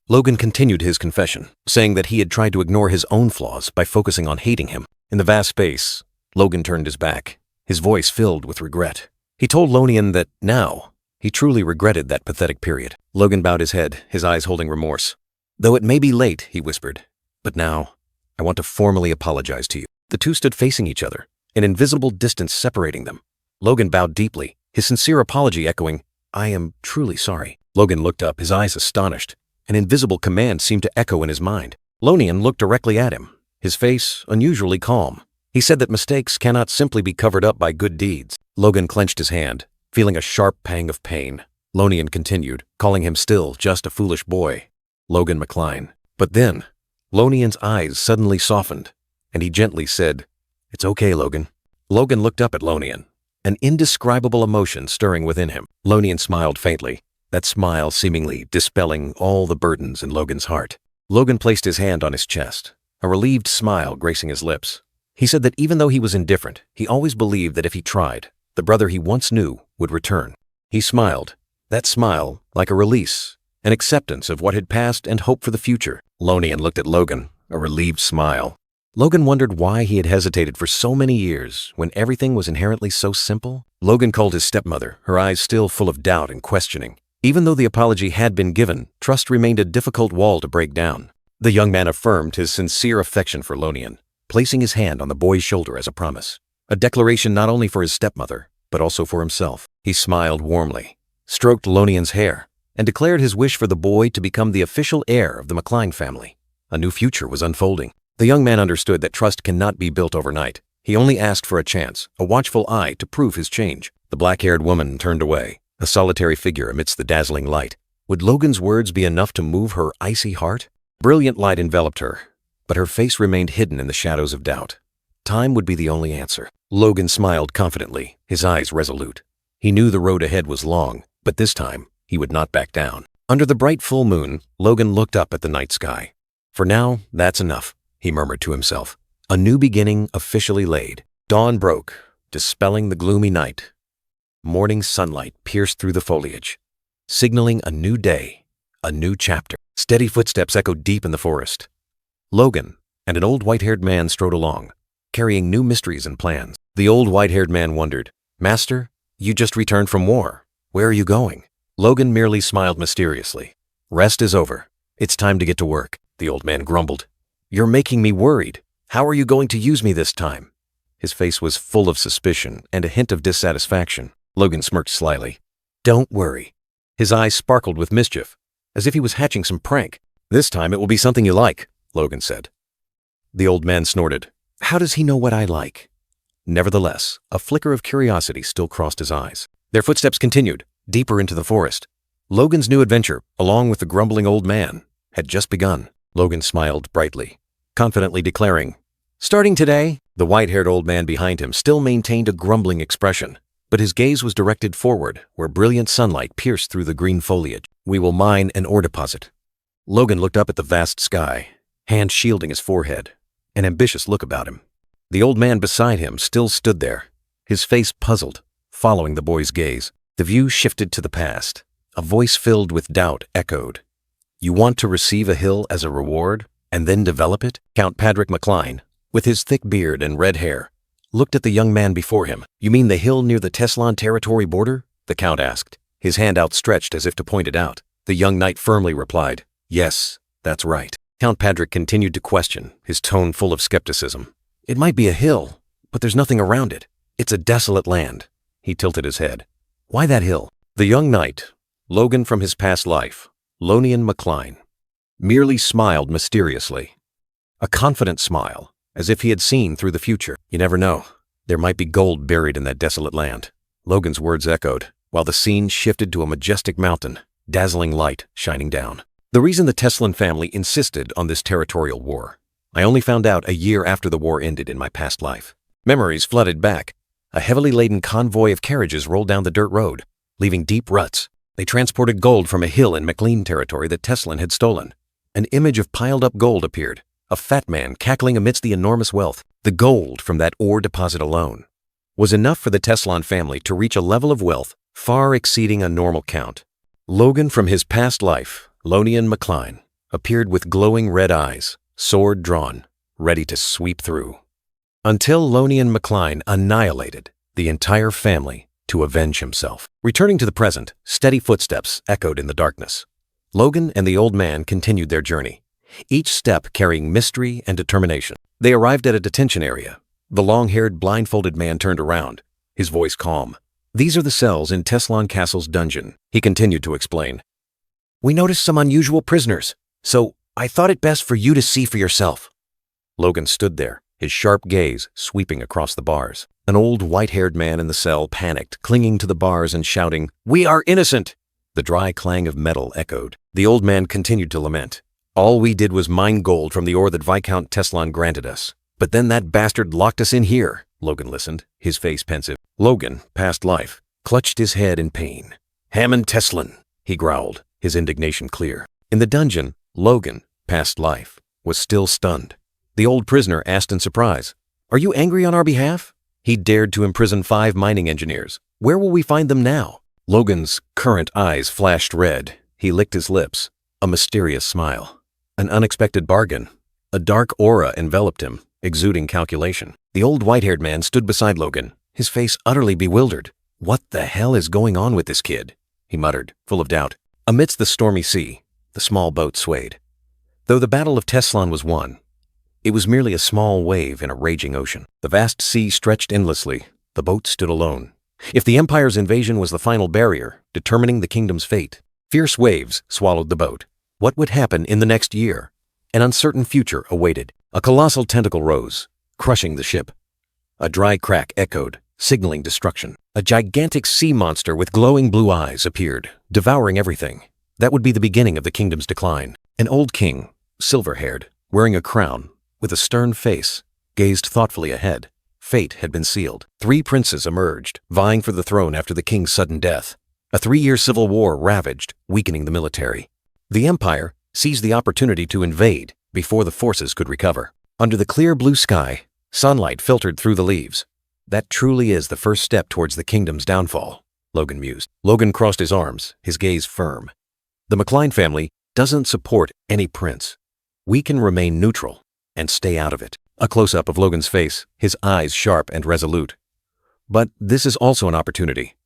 S1: Logan continued his confession, saying that he had tried to ignore his own flaws by focusing on hating him. In the vast space, Logan turned his back, his voice filled with regret. He told Lonian that now, he truly regretted that pathetic period. Logan bowed his head, his eyes holding remorse. "Though it may be late," he whispered, "but now, I want to formally apologize to you." The two stood facing each other, an invisible distance separating them. Logan bowed deeply, his sincere apology echoing, "I am truly sorry." Logan looked up, his eyes astonished. An invisible command seemed to echo in his mind. Lonian looked directly at him, his face unusually calm. He said that mistakes cannot simply be covered up by good deeds. Logan clenched his hand, feeling a sharp pang of pain. Lonian continued, calling him still just a foolish boy, Logan McCline. But then, Lonian's eyes suddenly softened, and he gently said, "It's okay, Logan." Logan looked up at Lonian, an indescribable emotion stirring within him. Lonian smiled faintly, that smile seemingly dispelling all the burdens in Logan's heart. Logan placed his hand on his chest, a relieved smile gracing his lips. He said that even though he was indifferent, he always believed that if he tried, the brother he once knew would return. He smiled, that smile like a release, an acceptance of what had passed and hope for the future. Lonian looked at Logan, a relieved smile. Logan wondered why he had hesitated for so many years when everything was inherently so simple. Logan called his stepmother, her eyes still full of doubt and questioning. Even though the apology had been given, trust remained a difficult wall to break down. The young man affirmed his sincere affection for Lonian, placing his hand on the boy's shoulder as a promise. A declaration not only for his stepmother, but also for himself. He smiled warmly, stroked Lonian's hair, and declared his wish for the boy to become the official heir of the McCline family. A new future was unfolding. The young man understood that trust cannot be built overnight. He only asked for a chance, a watchful eye to prove his change. The black-haired woman turned away, a solitary figure amidst the dazzling light. Would Logan's words be enough to move her icy heart? Brilliant light enveloped her, but her face remained hidden in the shadows of doubt. Time would be the only answer. Logan smiled confidently, his eyes resolute. He knew the road ahead was long, but this time, he would not back down. Under the bright full moon, Logan looked up at the night sky. For now, that's enough, he murmured to himself. A new beginning officially laid. Dawn broke, dispelling the gloomy night. Morning sunlight pierced through the foliage, signaling a new day, a new chapter. Steady footsteps echoed deep in the forest. Logan and an old white-haired man strode along, carrying new mysteries and plans. The old white-haired man wondered, "Master, you just returned from war. Where are you going?" Logan merely smiled mysteriously. "Rest is over. It's time to get to work," the old man grumbled. "You're making me worried. How are you going to use me this time?" His face was full of suspicion and a hint of dissatisfaction. Logan smirked slyly. "Don't worry." His eyes sparkled with mischief, as if he was hatching some prank. "This time it will be something you like," Logan said. The old man snorted. "How does he know what I like?" Nevertheless, a flicker of curiosity still crossed his eyes. Their footsteps continued, deeper into the forest. Logan's new adventure, along with the grumbling old man, had just begun. Logan smiled brightly, confidently declaring, "Starting today," the white-haired old man behind him still maintained a grumbling expression, but his gaze was directed forward, where brilliant sunlight pierced through the green foliage. "We will mine an ore deposit." Logan looked up at the vast sky, hand shielding his forehead, an ambitious look about him. The old man beside him still stood there, his face puzzled, following the boy's gaze. The view shifted to the past. A voice filled with doubt echoed. "You want to receive a hill as a reward, and then develop it?" Count Patrick McLean, with his thick beard and red hair, looked at the young man before him. "You mean the hill near the Teslan territory border?" the Count asked, his hand outstretched as if to point it out. The young knight firmly replied, "Yes, that's right." Count Patrick continued to question, his tone full of skepticism. "It might be a hill, but there's nothing around it. It's a desolate land." He tilted his head. "Why that hill?" The young knight, Logan from his past life, Lonian McLean, merely smiled mysteriously. A confident smile, as if he had seen through the future. "You never know. There might be gold buried in that desolate land." Logan's words echoed, while the scene shifted to a majestic mountain, dazzling light shining down. The reason the Teslan family insisted on this territorial war, I only found out a year after the war ended in my past life. Memories flooded back. A heavily laden convoy of carriages rolled down the dirt road, leaving deep ruts. They transported gold from a hill in McLean territory that Teslan had stolen. An image of piled-up gold appeared, a fat man cackling amidst the enormous wealth. The gold from that ore deposit alone was enough for the Teslan family to reach a level of wealth far exceeding a normal count. Logan from his past life, Lonian McLean, appeared with glowing red eyes, sword drawn, ready to sweep through. Until Lonian McLean annihilated the entire family to avenge himself. Returning to the present, steady footsteps echoed in the darkness. Logan and the old man continued their journey, each step carrying mystery and determination. They arrived at a detention area. The long-haired, blindfolded man turned around, his voice calm. "These are the cells in Teslan Castle's dungeon," he continued to explain. "We noticed some unusual prisoners, so I thought it best for you to see for yourself." Logan stood there, his sharp gaze sweeping across the bars. An old white-haired man in the cell panicked, clinging to the bars and shouting, "We are innocent!" The dry clang of metal echoed. The old man continued to lament. "All we did was mine gold from the ore that Viscount Teslan granted us. But then that bastard locked us in here." Logan listened, his face pensive. Logan, past life, clutched his head in pain. "Hammond Teslan," he growled, his indignation clear. In the dungeon, Logan, past life, was still stunned. The old prisoner asked in surprise, "Are you angry on our behalf? He dared to imprison 5 mining engineers. Where will we find them now?" Logan's current eyes flashed red. He licked his lips, a mysterious smile. An unexpected bargain. A dark aura enveloped him, exuding calculation. The old white-haired man stood beside Logan, his face utterly bewildered. "What the hell is going on with this kid?" he muttered, full of doubt. Amidst the stormy sea, the small boat swayed. Though the Battle of Teslan was won, it was merely a small wave in a raging ocean. The vast sea stretched endlessly. The boat stood alone. If the Empire's invasion was the final barrier, determining the kingdom's fate, fierce waves swallowed the boat. What would happen in the next year? An uncertain future awaited. A colossal tentacle rose, crushing the ship. A dry crack echoed, signaling destruction. A gigantic sea monster with glowing blue eyes appeared, devouring everything. That would be the beginning of the kingdom's decline. An old king, silver-haired, wearing a crown, with a stern face, gazed thoughtfully ahead. Fate had been sealed. 3 princes emerged, vying for the throne after the king's sudden death. A 3-year civil war ravaged, weakening the military. The empire seized the opportunity to invade before the forces could recover. Under the clear blue sky, sunlight filtered through the leaves. That truly is the first step towards the kingdom's downfall, Logan mused. Logan crossed his arms, his gaze firm. The McLean family doesn't support any prince. We can remain neutral and stay out of it. A close-up of Logan's face, his eyes sharp and resolute. But this is also an opportunity.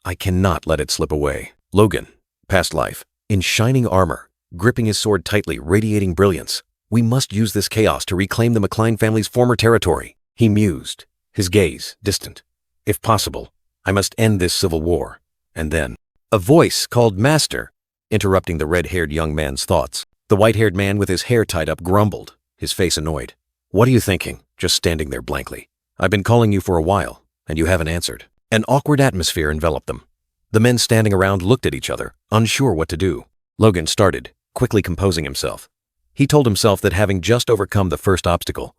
S1: I cannot let it slip away. Logan, past life, in shining armor, gripping his sword tightly, radiating brilliance. We must use this chaos to reclaim the McLean family's former territory. He mused, his gaze distant. If possible, I must end this civil war. And then, a voice called Master, interrupting the red-haired young man's thoughts. The white-haired man with his hair tied up grumbled, his face annoyed. What are you thinking? Just standing there blankly. I've been calling you for a while, and you haven't answered. An awkward atmosphere enveloped them. The men standing around looked at each other, unsure what to do. Logan started, quickly composing himself. He told himself that having just overcome the first obstacle,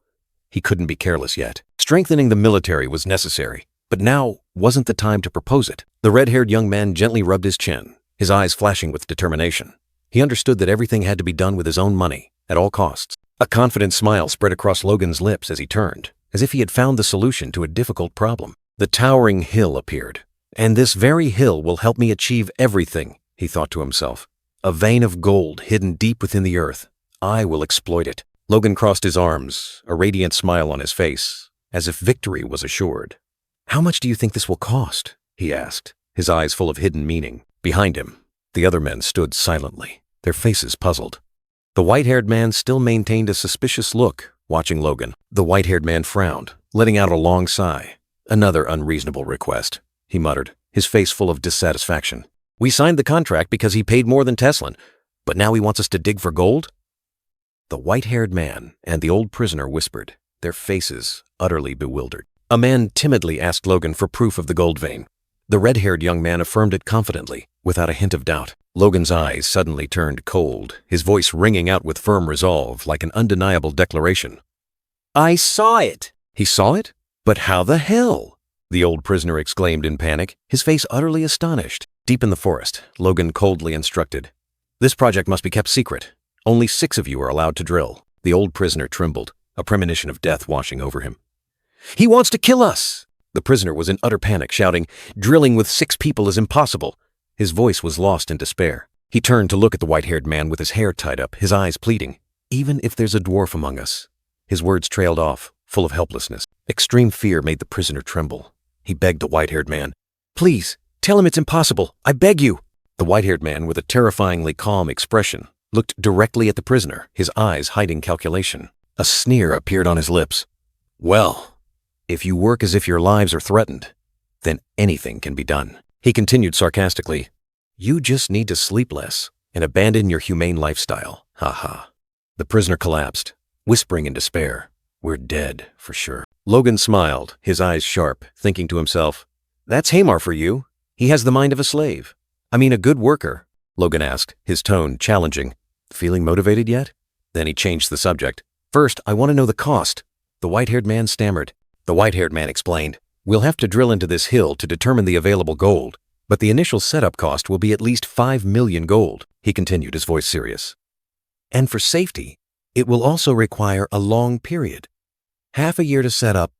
S1: he couldn't be careless yet. Strengthening the military was necessary, but now wasn't the time to propose it. The red-haired young man gently rubbed his chin, his eyes flashing with determination. He understood that everything had to be done with his own money, at all costs. A confident smile spread across Logan's lips as he turned, as if he had found the solution to a difficult problem. The towering hill appeared. And this very hill will help me achieve everything, he thought to himself. A vein of gold hidden deep within the earth. I will exploit it. Logan crossed his arms, a radiant smile on his face, as if victory was assured. How much do you think this will cost? He asked, his eyes full of hidden meaning. Behind him, the other men stood silently, their faces puzzled. The white-haired man still maintained a suspicious look, watching Logan. The white-haired man frowned, letting out a long sigh. Another unreasonable request, he muttered, his face full of dissatisfaction. We signed the contract because he paid more than Teslin, but now he wants us to dig for gold? The white-haired man and the old prisoner whispered, their faces utterly bewildered. A man timidly asked Logan for proof of the gold vein. The red-haired young man affirmed it confidently, without a hint of doubt. Logan's eyes suddenly turned cold, his voice ringing out with firm resolve, like an undeniable declaration. I saw it! He saw it? But how the hell? The old prisoner exclaimed in panic, his face utterly astonished. Deep in the forest, Logan coldly instructed. This project must be kept secret. Only 6 of you are allowed to drill. The old prisoner trembled, a premonition of death washing over him. He wants to kill us! The prisoner was in utter panic, shouting, drilling with 6 people is impossible. His voice was lost in despair. He turned to look at the white-haired man with his hair tied up, his eyes pleading. Even if there's a dwarf among us. His words trailed off, full of helplessness. Extreme fear made the prisoner tremble. He begged the white-haired man, please, tell him it's impossible. I beg you. The white-haired man, with a terrifyingly calm expression, looked directly at the prisoner, his eyes hiding calculation. A sneer appeared on his lips. Well, if you work as if your lives are threatened, then anything can be done. He continued sarcastically, you just need to sleep less and abandon your humane lifestyle. Ha ha. The prisoner collapsed, whispering in despair, we're dead for sure. Logan smiled, his eyes sharp, thinking to himself, that's Hamar for you. He has the mind of a slave. I mean a good worker. Logan asked, his tone challenging. Feeling motivated yet? Then he changed the subject. First, I want to know the cost. The white-haired man stammered. The white-haired man explained, we'll have to drill into this hill to determine the available gold, but the initial setup cost will be at least 5 million gold, he continued, his voice serious. And for safety, it will also require a long period. Half a year to set up,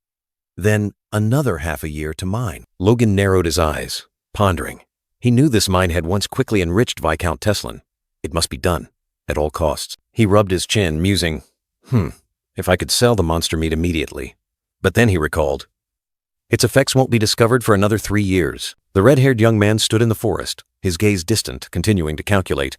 S1: then another half a year to mine. Logan narrowed his eyes, pondering. He knew this mine had once quickly enriched Viscount Teslin. It must be done, at all costs. He rubbed his chin, musing, if I could sell the monster meat immediately. But then he recalled, its effects won't be discovered for another 3 years. The red-haired young man stood in the forest, his gaze distant, continuing to calculate.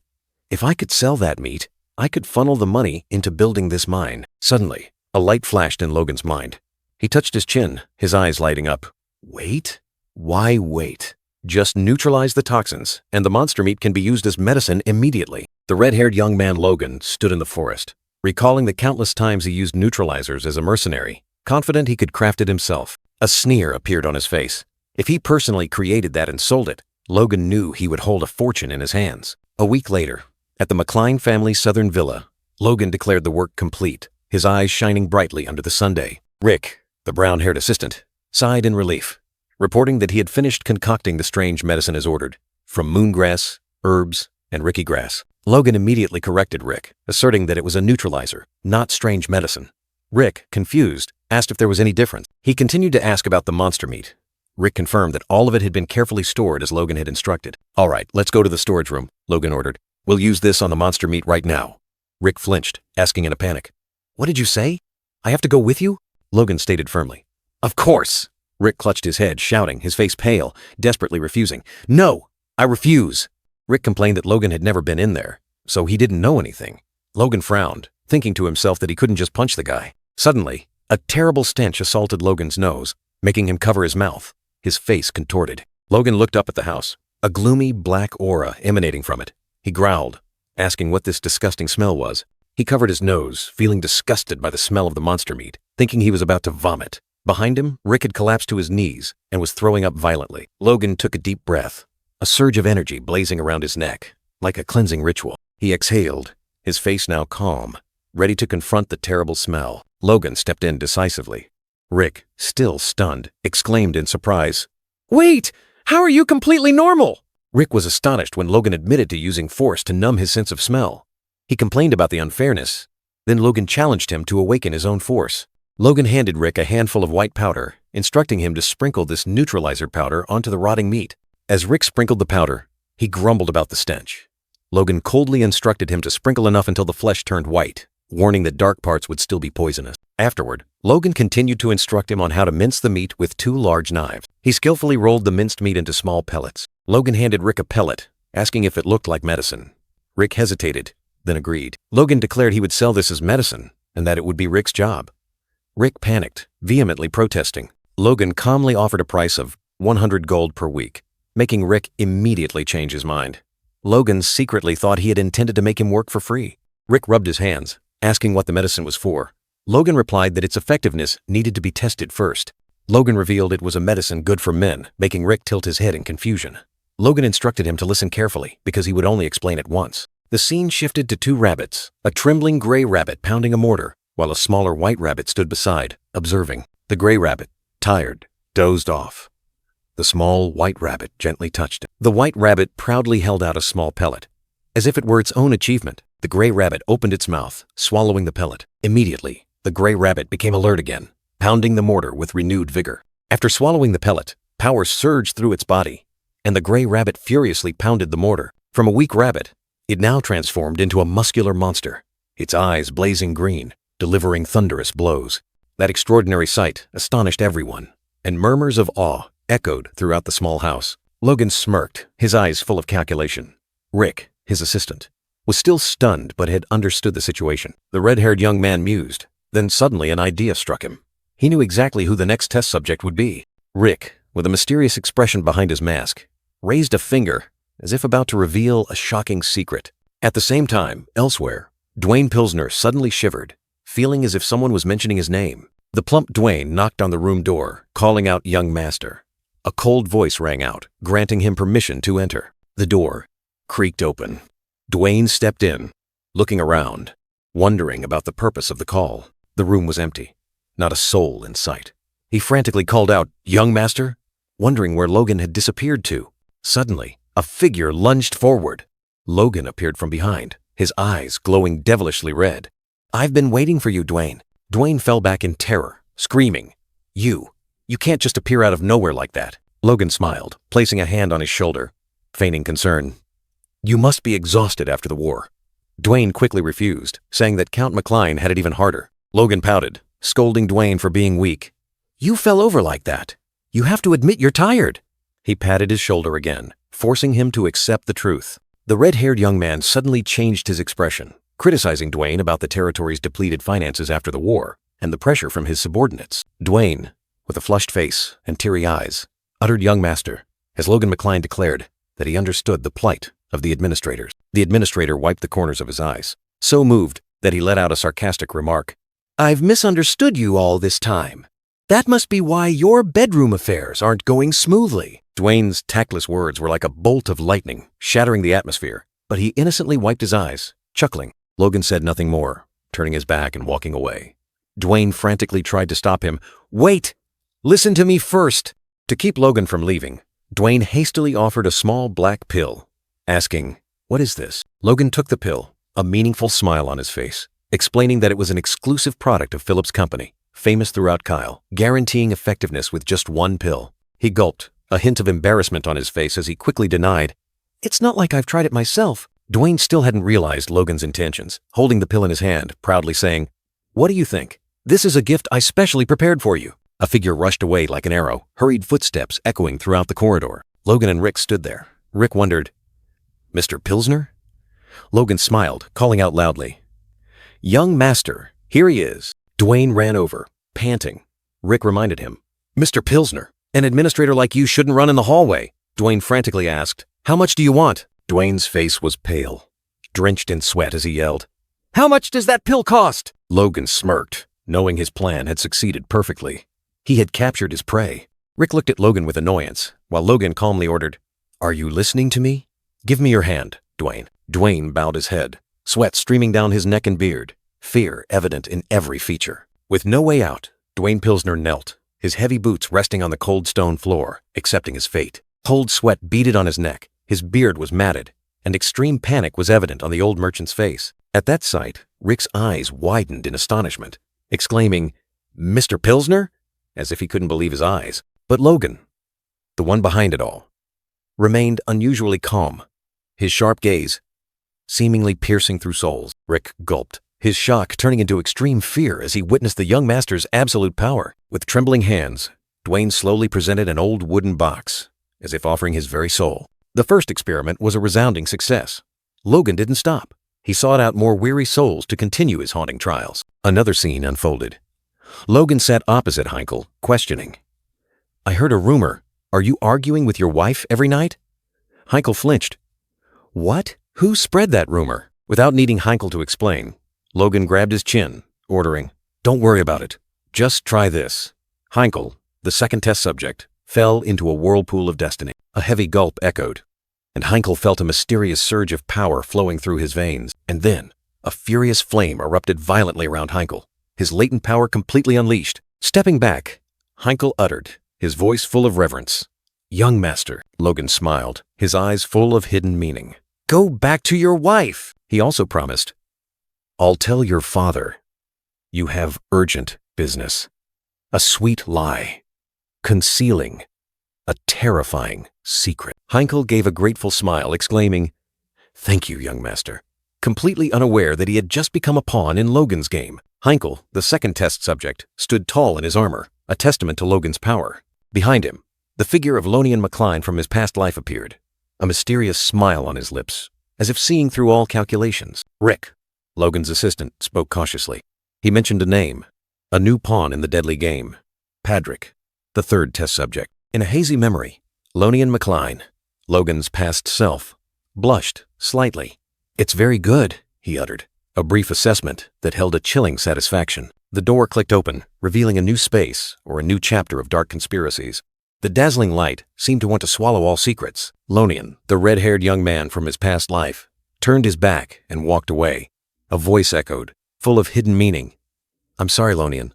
S1: If I could sell that meat, I could funnel the money into building this mine. Suddenly, a light flashed in Logan's mind. He touched his chin, his eyes lighting up. Wait? Why wait? Just neutralize the toxins, and the monster meat can be used as medicine immediately. The red-haired young man Logan stood in the forest, recalling the countless times he used neutralizers as a mercenary, confident he could craft it himself. A sneer appeared on his face. If he personally created that and sold it, Logan knew he would hold a fortune in his hands. A week later, at the McLean family southern villa, Logan declared the work complete, his eyes shining brightly under the sunday. Rick, the brown-haired assistant, sighed in relief, reporting that he had finished concocting the strange medicine as ordered, from moongrass, herbs, and ricky grass. Logan immediately corrected Rick, asserting that it was a neutralizer, not strange medicine. Rick, confused, asked if there was any difference. He continued to ask about the monster meat. Rick confirmed that all of it had been carefully stored as Logan had instructed. "All right, let's go to the storage room," Logan ordered. "We'll use this on the monster meat right now." Rick flinched, asking in a panic, "What did you say? I have to go with you?" Logan stated firmly, "Of course." Rick clutched his head, shouting, his face pale, desperately refusing. "No, I refuse." Rick complained that Logan had never been in there, so he didn't know anything. Logan frowned, thinking to himself that he couldn't just punch the guy. Suddenly, a terrible stench assaulted Logan's nose, making him cover his mouth. His face contorted. Logan looked up at the house, a gloomy black aura emanating from it. He growled, asking what this disgusting smell was. He covered his nose, feeling disgusted by the smell of the monster meat, thinking he was about to vomit. Behind him, Rick had collapsed to his knees and was throwing up violently. Logan took a deep breath, a surge of energy blazing around his neck, like a cleansing ritual. He exhaled, his face now calm, ready to confront the terrible smell. Logan stepped in decisively. Rick, still stunned, exclaimed in surprise,
S2: Wait! How are you completely normal?
S1: Rick was astonished when Logan admitted to using force to numb his sense of smell. He complained about the unfairness. Then Logan challenged him to awaken his own force. Logan handed Rick a handful of white powder, instructing him to sprinkle this neutralizer powder onto the rotting meat. As Rick sprinkled the powder, he grumbled about the stench. Logan coldly instructed him to sprinkle enough until the flesh turned white, warning that dark parts would still be poisonous. Afterward, Logan continued to instruct him on how to mince the meat with 2 large knives. He skillfully rolled the minced meat into small pellets. Logan handed Rick a pellet, asking if it looked like medicine. Rick hesitated, then agreed. Logan declared he would sell this as medicine, and that it would be Rick's job. Rick panicked, vehemently protesting. Logan calmly offered a price of 100 gold per week, making Rick immediately change his mind. Logan secretly thought he had intended to make him work for free. Rick rubbed his hands, asking what the medicine was for. Logan replied that its effectiveness needed to be tested first. Logan revealed it was a medicine good for men, making Rick tilt his head in confusion. Logan instructed him to listen carefully because he would only explain it once. The scene shifted to 2 rabbits, a trembling gray rabbit pounding a mortar, while a smaller white rabbit stood beside, observing. The gray rabbit, tired, dozed off. The small white rabbit gently touched him. The white rabbit proudly held out a small pellet. As if it were its own achievement, the gray rabbit opened its mouth, swallowing the pellet. Immediately, the gray rabbit became alert again, pounding the mortar with renewed vigor. After swallowing the pellet, power surged through its body, and the gray rabbit furiously pounded the mortar. From a weak rabbit, it now transformed into a muscular monster, its eyes blazing green, delivering thunderous blows. That extraordinary sight astonished everyone, and murmurs of awe echoed throughout the small house. Logan smirked, his eyes full of calculation. Rick, his assistant, was still stunned but had understood the situation. The red-haired young man mused. Then suddenly an idea struck him. He knew exactly who the next test subject would be. Rick, with a mysterious expression behind his mask, raised a finger as if about to reveal a shocking secret. At the same time, elsewhere, Dwayne Pilsner suddenly shivered, feeling as if someone was mentioning his name. The plump Dwayne knocked on the room door, calling out young master. A cold voice rang out, granting him permission to enter. The door creaked open. Dwayne stepped in, looking around, wondering about the purpose of the call. The room was empty, not a soul in sight. He frantically called out, "Young master," wondering where Logan had disappeared to. Suddenly, a figure lunged forward. Logan appeared from behind, his eyes glowing devilishly red. "I've been waiting for you, Dwayne." Dwayne fell back in terror, screaming, You can't just appear out of nowhere like that." Logan smiled, placing a hand on his shoulder, feigning concern. "You must be exhausted after the war." Dwayne quickly refused, saying that Count McLean had it even harder. Logan pouted, scolding Dwayne for being weak. "You fell over like that. You have to admit you're tired." He patted his shoulder again, forcing him to accept the truth. The red-haired young man suddenly changed his expression, criticizing Dwayne about the territory's depleted finances after the war and the pressure from his subordinates. Dwayne, with a flushed face and teary eyes, uttered "Young master," as Logan McLean declared that he understood the plight of the administrators. The administrator wiped the corners of his eyes, so moved that he let out a sarcastic remark. "I've misunderstood you all this time. That must be why your bedroom affairs aren't going smoothly." Dwayne's tactless words were like a bolt of lightning, shattering the atmosphere. but he innocently wiped his eyes, chuckling. Logan said nothing more, turning his back and walking away. Dwayne frantically tried to stop him. "Wait! Listen to me first!" To keep Logan from leaving, Dwayne hastily offered a small black pill, asking, "What is this?" Logan took the pill, a meaningful smile on his face, explaining that it was an exclusive product of Philip's company, famous throughout Kyle, guaranteeing effectiveness with just one pill. He gulped, a hint of embarrassment on his face as he quickly denied, "It's not like I've tried it myself." Dwayne still hadn't realized Logan's intentions, holding the pill in his hand, proudly saying, "What do you think? This is a gift I specially prepared for you." A figure rushed away like an arrow, hurried footsteps echoing throughout the corridor. Logan and Rick stood there. Rick wondered, "Mr. Pilsner?" Logan smiled, calling out loudly, "Young master, here he is." Dwayne ran over, panting. Rick reminded him, "Mr. Pilsner, an administrator like you shouldn't run in the hallway." Dwayne frantically asked, "How much do you want?" Dwayne's face was pale, drenched in sweat as he yelled, "How much does that pill cost?" Logan smirked, knowing his plan had succeeded perfectly. He had captured his prey. Rick looked at Logan with annoyance, while Logan calmly ordered, "Are you listening to me? Give me your hand, Dwayne." Dwayne bowed his head, sweat streaming down his neck and beard, fear evident in every feature. With no way out, Dwayne Pilsner knelt, his heavy boots resting on the cold stone floor, accepting his fate. Cold sweat beaded on his neck, his beard was matted, and extreme panic was evident on the old merchant's face. At that sight, Rick's eyes widened in astonishment, exclaiming, "Mr. Pilsner?" as if he couldn't believe his eyes. But Logan, the one behind it all, remained unusually calm, his sharp gaze seemingly piercing through souls. Rick gulped, his shock turning into extreme fear as he witnessed the young master's absolute power. With trembling hands, Dwayne slowly presented an old wooden box, as if offering his very soul. The first experiment was a resounding success. Logan didn't stop. He sought out more weary souls to continue his haunting trials. Another scene unfolded. Logan sat opposite Heinkel, questioning, "I heard a rumor. Are you arguing with your wife every night?" Heinkel flinched. "What? Who spread that rumor?" Without needing Heinkel to explain, Logan grabbed his chin, ordering, "Don't worry about it. Just try this." Heinkel, the second test subject, fell into a whirlpool of destiny. A heavy gulp echoed, and Heinkel felt a mysterious surge of power flowing through his veins. And then, a furious flame erupted violently around Heinkel, his latent power completely unleashed. Stepping back, Heinkel uttered, his voice full of reverence, "Young master." Logan smiled, his eyes full of hidden meaning. "Go back to your wife." He also promised, "I'll tell your father. You have urgent business." A sweet lie, concealing a terrifying secret. Heinkel gave a grateful smile, exclaiming, "Thank you, young master," completely unaware that he had just become a pawn in Logan's game. Heinkel, the second test subject, stood tall in his armor, a testament to Logan's power. Behind him, the figure of Lonian McCline from his past life appeared, a mysterious smile on his lips, as if seeing through all calculations. Rick, Logan's assistant, spoke cautiously. He mentioned a name, a new pawn in the deadly game, Patriarch, the third test subject. In a hazy memory, Lonian McCline, Logan's past self, blushed slightly. "It's very good," he uttered, a brief assessment that held a chilling satisfaction. The door clicked open, revealing a new space or a new chapter of dark conspiracies. The dazzling light seemed to want to swallow all secrets. Lonian, the red-haired young man from his past life, turned his back and walked away. A voice echoed, full of hidden meaning. "I'm sorry, Lonian."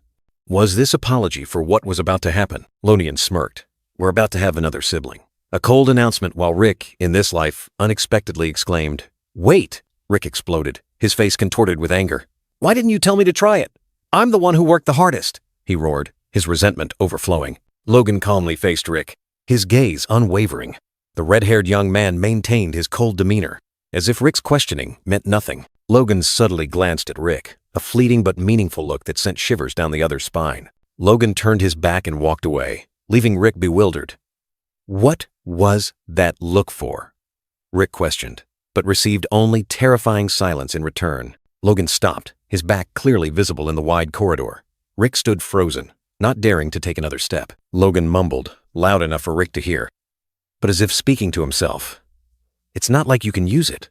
S1: Was this apology for what was about to happen? Lonian smirked. "We're about to have another sibling." A cold announcement, while Rick, in this life, unexpectedly exclaimed, "Wait!" Rick exploded, his face contorted with anger. "Why didn't you tell me to try it? I'm the one who worked the hardest," he roared, his resentment overflowing. Logan calmly faced Rick, his gaze unwavering. The red-haired young man maintained his cold demeanor, as if Rick's questioning meant nothing. Logan subtly glanced at Rick, a fleeting but meaningful look that sent shivers down the other's spine. Logan turned his back and walked away, leaving Rick bewildered. "What was that look for?" Rick questioned, but received only terrifying silence in return. Logan stopped, his back clearly visible in the wide corridor. Rick stood frozen, not daring to take another step. Logan mumbled, loud enough for Rick to hear, but as if speaking to himself, "It's not like you can use it."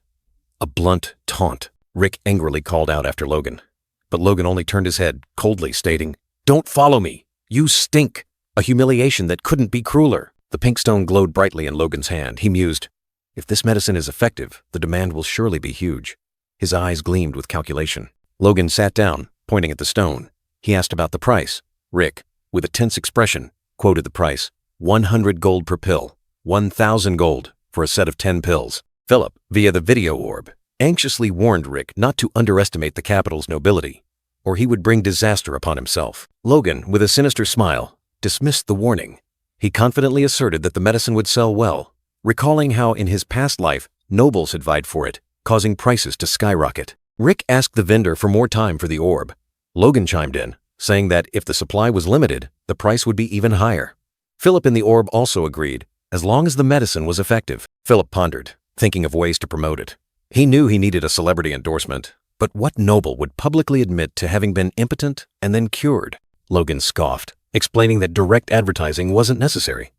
S1: A blunt taunt, Rick angrily called out after Logan, but Logan only turned his head, coldly stating, "Don't follow me. You stink." A humiliation that couldn't be crueler. The pink stone glowed brightly in Logan's hand. He mused, If this medicine is effective, the demand will surely be huge. His eyes gleamed with calculation. Logan sat down, pointing at the stone. He asked about the price. Rick, with a tense expression, quoted the price. 100 gold per pill. 1,000 gold for a set of 10 pills. Philip, via the video orb, anxiously warned Rick not to underestimate the capital's nobility, or he would bring disaster upon himself. Logan, with a sinister smile, dismissed the warning. He confidently asserted that the medicine would sell well, recalling how in his past life, nobles had vied for it, causing prices to skyrocket. Rick asked the vendor for more time for the orb. Logan chimed in, saying that if the supply was limited, the price would be even higher. Philip and the orb also agreed, as long as the medicine was effective. Philip pondered, thinking of ways to promote it. He knew he needed a celebrity endorsement, but what noble would publicly admit to having been impotent and then cured? Logan scoffed, explaining that direct advertising wasn't necessary.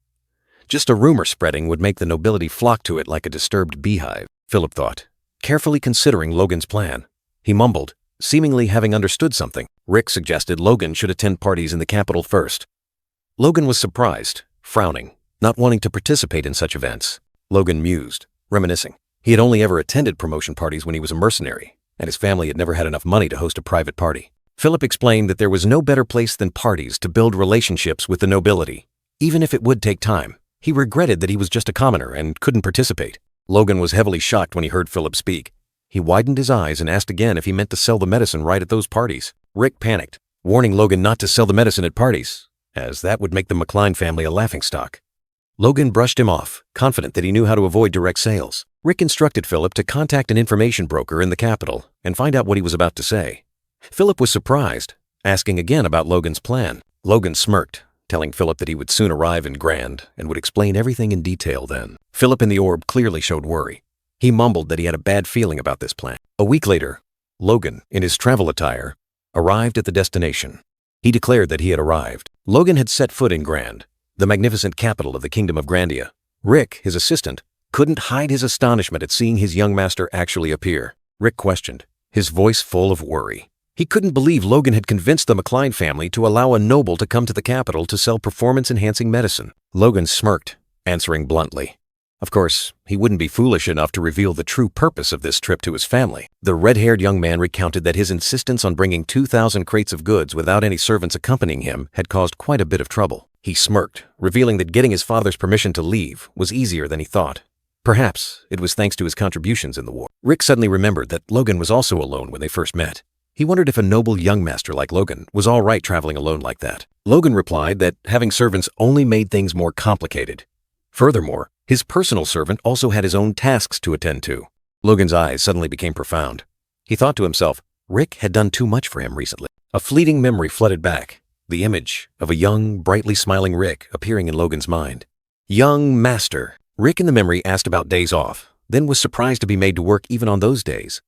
S1: Just a rumor spreading would make the nobility flock to it like a disturbed beehive, Philip thought, carefully considering Logan's plan. He mumbled, seemingly having understood something. Rick suggested Logan should attend parties in the capital first. Logan was surprised, frowning, not wanting to participate in such events. Logan mused, reminiscing. He had only ever attended promotion parties when he was a mercenary, and his family had never had enough money to host a private party. Philip explained that there was no better place than parties to build relationships with the nobility, even if it would take time. He regretted that he was just a commoner and couldn't participate. Logan was heavily shocked when he heard Philip speak. He widened his eyes and asked again if he meant to sell the medicine right at those parties. Rick panicked, warning Logan not to sell the medicine at parties, as that would make the McCline family a laughingstock. Logan brushed him off, confident that he knew how to avoid direct sales. Rick instructed Philip to contact an information broker in the capital and find out what he was about to say. Philip was surprised, asking again about Logan's plan. Logan smirked, telling Philip that he would soon arrive in Grand and would explain everything in detail then. Philip in the orb clearly showed worry. He mumbled that he had a bad feeling about this plan. A week later, Logan, in his travel attire, arrived at the destination. He declared that he had arrived. Logan had set foot in Grand, the magnificent capital of the Kingdom of Grandia. Rick, his assistant, couldn't hide his astonishment at seeing his young master actually appear. Rick questioned, his voice full of worry. He couldn't believe Logan had convinced the McCline family to allow a noble to come to the capital to sell performance-enhancing medicine. Logan smirked, answering bluntly. Of course, he wouldn't be foolish enough to reveal the true purpose of this trip to his family. The red-haired young man recounted that his insistence on bringing 2,000 crates of goods without any servants accompanying him had caused quite a bit of trouble. He smirked, revealing that getting his father's permission to leave was easier than he thought. Perhaps it was thanks to his contributions in the war. Rick suddenly remembered that Logan was also alone when they first met. He wondered if a noble young master like Logan was all right traveling alone like that. Logan replied that having servants only made things more complicated. Furthermore, his personal servant also had his own tasks to attend to. Logan's eyes suddenly became profound. He thought to himself, Rick had done too much for him recently. A fleeting memory flooded back, the image of a young, brightly smiling Rick appearing in Logan's mind. Young master. Rick in the memory asked about days off, then was surprised to be made to work even on those days.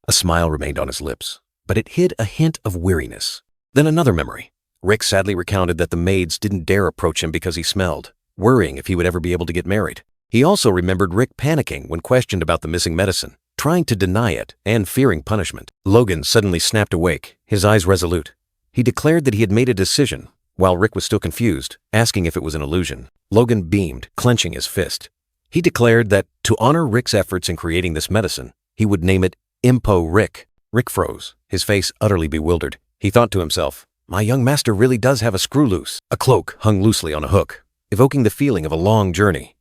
S1: A smile remained on his lips, but it hid a hint of weariness. Then another memory. Rick sadly recounted that the maids didn't dare approach him because he smelled, worrying if he would ever be able to get married. He also remembered Rick panicking when questioned about the missing medicine, trying to deny it and fearing punishment. Logan suddenly snapped awake, his eyes resolute. He declared that he had made a decision, while Rick was still confused, asking if it was an illusion. Logan beamed, clenching his fist. He declared that, to honor Rick's efforts in creating this medicine, he would name it Impo Rick. Rick froze, his face utterly bewildered. He thought to himself, my young master really does have a screw loose. A cloak hung loosely on a hook, evoking the feeling of a long journey.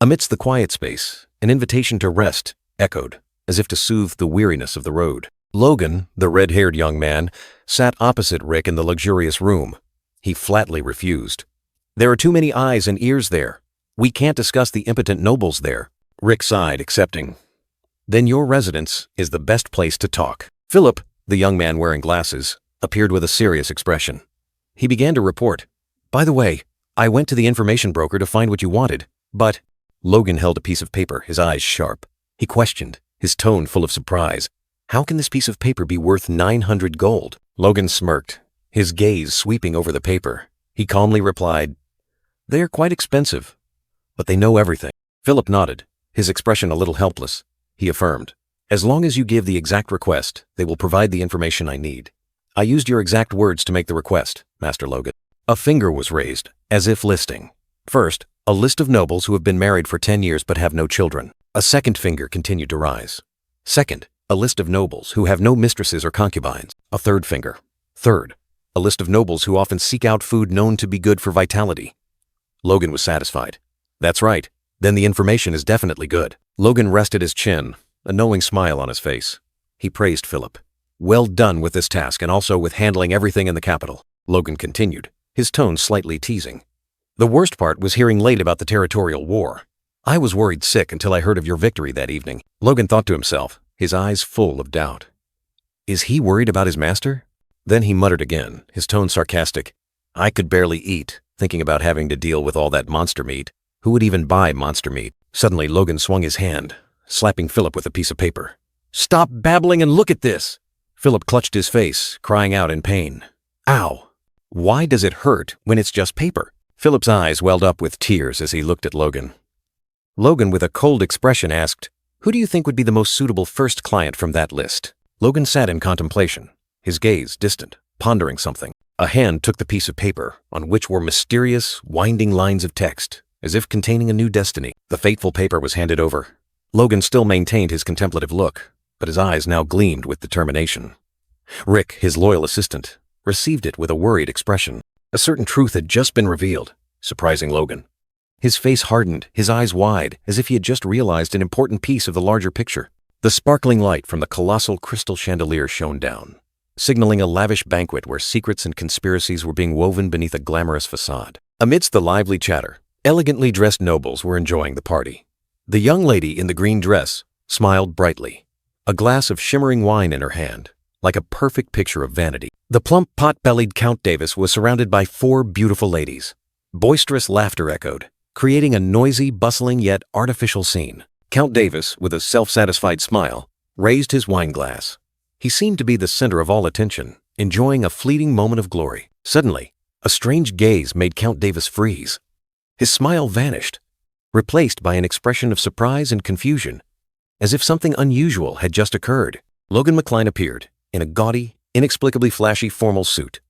S1: Amidst the quiet space, an invitation to rest echoed, as if to soothe the weariness of the road. Logan, the red-haired young man, sat opposite Rick in the luxurious room. He flatly refused. There are too many eyes and ears there. We can't discuss the impotent nobles there. Rick sighed, accepting. Then your residence is the best place to talk. Philip, the young man wearing glasses, appeared with a serious expression. He began to report. By the way, I went to the information broker to find what you wanted, but... Logan held a piece of paper, his eyes sharp. He questioned, his tone full of surprise. How can this piece of paper be worth 900 gold? Logan smirked, his gaze sweeping over the paper. He calmly replied, they are quite expensive, but they know everything. Philip nodded, his expression a little helpless. He affirmed, as long as you give the exact request, they will provide the information I need. I used your exact words to make the request, Master Logan. A finger was raised, as if listing. First, A list of nobles who have been married for 10 years but have no children. A second finger continued to rise. Second, a list of nobles who have no mistresses or concubines. A third finger. Third, a list of nobles who often seek out food known to be good for vitality. Logan was satisfied. That's right. Then the information is definitely good. Logan rested his chin, a knowing smile on his face. He praised Philip. Well done with this task and also with handling everything in the capital. Logan continued, his tone slightly teasing. The worst part was hearing late about the territorial war. I was worried sick until I heard of your victory that evening. Logan thought to himself, his eyes full of doubt. Is he worried about his master? Then he muttered again, his tone sarcastic. I could barely eat, thinking about having to deal with all that monster meat. Who would even buy monster meat? Suddenly, Logan swung his hand, slapping Philip with a piece of paper. Stop babbling and look at this! Philip clutched his face, crying out in pain. Ow! Why does it hurt when it's just paper? Philip's eyes welled up with tears as he looked at Logan. Logan, with a cold expression, asked, Who do you think would be the most suitable first client from that list? Logan sat in contemplation, his gaze distant, pondering something. A hand took the piece of paper, on which were mysterious, winding lines of text, as if containing a new destiny. The fateful paper was handed over. Logan still maintained his contemplative look, but his eyes now gleamed with determination. Rick, his loyal assistant, received it with a worried expression. A certain truth had just been revealed, surprising Logan. His face hardened, his eyes wide, as if he had just realized an important piece of the larger picture. The sparkling light from the colossal crystal chandelier shone down, signaling a lavish banquet where secrets and conspiracies were being woven beneath a glamorous facade. Amidst the lively chatter, elegantly dressed nobles were enjoying the party. The young lady in the green dress smiled brightly, a glass of shimmering wine in her hand, like a perfect picture of vanity. The plump, pot-bellied Count Davis was surrounded by 4 beautiful ladies. Boisterous laughter echoed, creating a noisy, bustling yet artificial scene. Count Davis, with a self-satisfied smile, raised his wine glass. He seemed to be the center of all attention, enjoying a fleeting moment of glory. Suddenly, a strange gaze made Count Davis freeze. His smile vanished, replaced by an expression of surprise and confusion, as if something unusual had just occurred. Logan McCline appeared, in a gaudy, inexplicably flashy formal suit.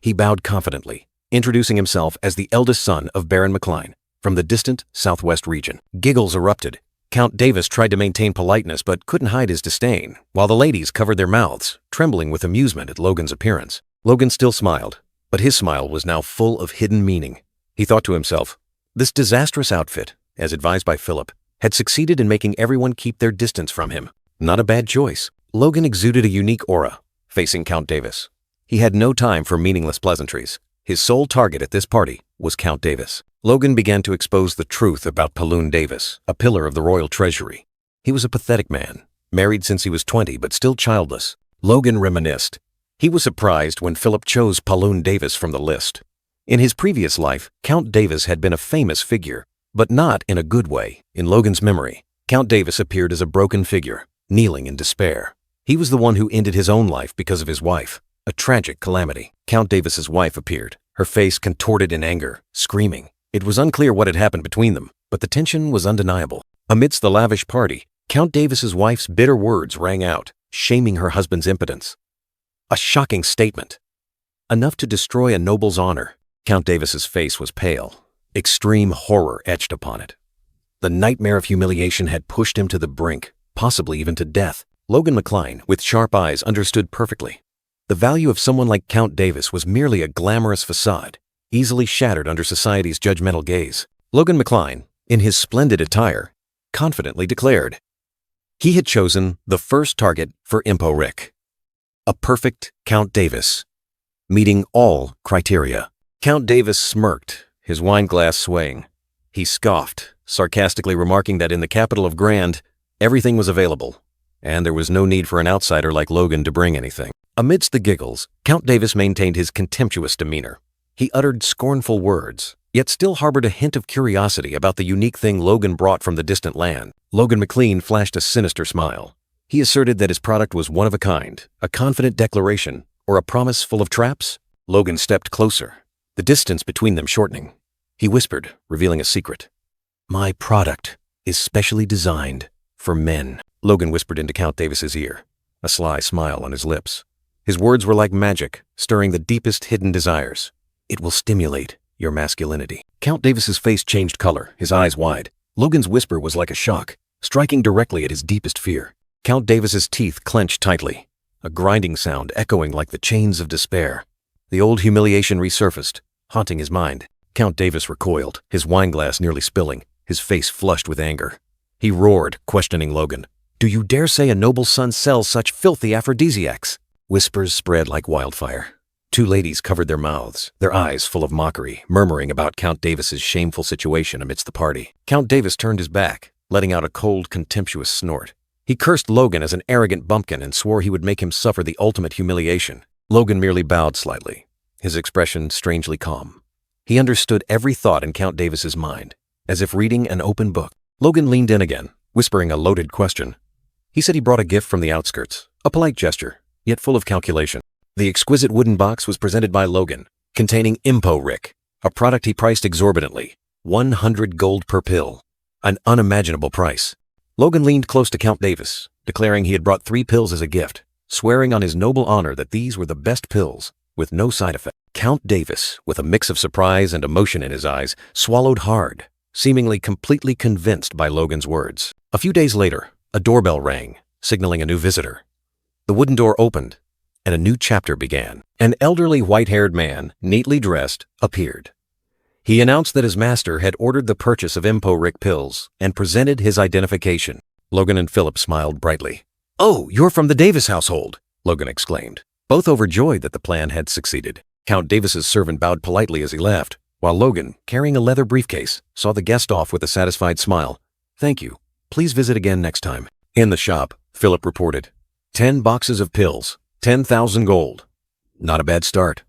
S1: He bowed confidently, introducing himself as the eldest son of Baron McCline, from the distant southwest region. Giggles erupted. Count Davis tried to maintain politeness but couldn't hide his disdain, while the ladies covered their mouths, trembling with amusement at Logan's appearance. Logan still smiled, but his smile was now full of hidden meaning. He thought to himself, this disastrous outfit, as advised by Philip, had succeeded in making everyone keep their distance from him. Not a bad choice. Logan exuded a unique aura, facing Count Davis. He had no time for meaningless pleasantries. His sole target at this party was Count Davis. Logan began to expose the truth about Paloon Davis, a pillar of the royal treasury. He was a pathetic man, married since he was 20 but still childless. Logan reminisced. He was surprised when Philip chose Paloon Davis from the list. In his previous life, Count Davis had been a famous figure, but not in a good way. In Logan's memory, Count Davis appeared as a broken figure, kneeling in despair. He was the one who ended his own life because of his wife, a tragic calamity. Count Davis's wife appeared, her face contorted in anger, screaming. It was unclear what had happened between them, but the tension was undeniable. Amidst the lavish party, Count Davis's wife's bitter words rang out, shaming her husband's impotence. A shocking statement, enough to destroy a noble's honor. Count Davis's face was pale, extreme horror etched upon it. The nightmare of humiliation had pushed him to the brink, possibly even to death. Logan McCline, with sharp eyes, understood perfectly. The value of someone like Count Davis was merely a glamorous facade, easily shattered under society's judgmental gaze. Logan McCline, in his splendid attire, confidently declared he had chosen the first target for Impo Rick. A perfect Count Davis, meeting all criteria. Count Davis smirked, his wine glass swaying. He scoffed, sarcastically remarking that in the capital of Grand, everything was available, and there was no need for an outsider like Logan to bring anything. Amidst the giggles, Count Davis maintained his contemptuous demeanor. He uttered scornful words, yet still harbored a hint of curiosity about the unique thing Logan brought from the distant land. Logan McCline flashed a sinister smile. He asserted that his product was one of a kind, a confident declaration, or a promise full of traps. Logan stepped closer, the distance between them shortening. He whispered, revealing a secret. My product is specially designed for men. Logan whispered into Count Davis's ear, a sly smile on his lips. His words were like magic, stirring the deepest hidden desires. It will stimulate your masculinity. Count Davis's face changed color, his eyes wide. Logan's whisper was like a shock, striking directly at his deepest fear. Count Davis's teeth clenched tightly, a grinding sound echoing like the chains of despair. The old humiliation resurfaced, haunting his mind. Count Davis recoiled, his wineglass nearly spilling, his face flushed with anger. He roared, questioning Logan. "Do you dare say a noble son sells such filthy aphrodisiacs?" Whispers spread like wildfire. Two ladies covered their mouths, their eyes full of mockery, murmuring about Count Davis's shameful situation amidst the party. Count Davis turned his back, letting out a cold, contemptuous snort. He cursed Logan as an arrogant bumpkin and swore he would make him suffer the ultimate humiliation. Logan merely bowed slightly, his expression strangely calm. He understood every thought in Count Davis's mind, as if reading an open book. Logan leaned in again, whispering a loaded question. He said he brought a gift from the outskirts, a polite gesture, yet full of calculation. The exquisite wooden box was presented by Logan, containing Impo Rick, a product he priced exorbitantly, 100 gold per pill, an unimaginable price. Logan leaned close to Count Davis, declaring he had brought 3 pills as a gift, swearing on his noble honor that these were the best pills, with no side effect. Count Davis, with a mix of surprise and emotion in his eyes, swallowed hard, seemingly completely convinced by Logan's words. A few days later, a doorbell rang, signaling a new visitor. The wooden door opened, and a new chapter began. An elderly white-haired man, neatly dressed, appeared. He announced that his master had ordered the purchase of Impo Rick pills and presented his identification. Logan and Philip smiled brightly. "Oh, you're from the Davis household," Logan exclaimed, both overjoyed that the plan had succeeded. Count Davis's servant bowed politely as he left, while Logan, carrying a leather briefcase, saw the guest off with a satisfied smile. "Thank you. Please visit again next time." In the shop, Philip reported, 10 boxes of pills, 10,000 gold. Not a bad start.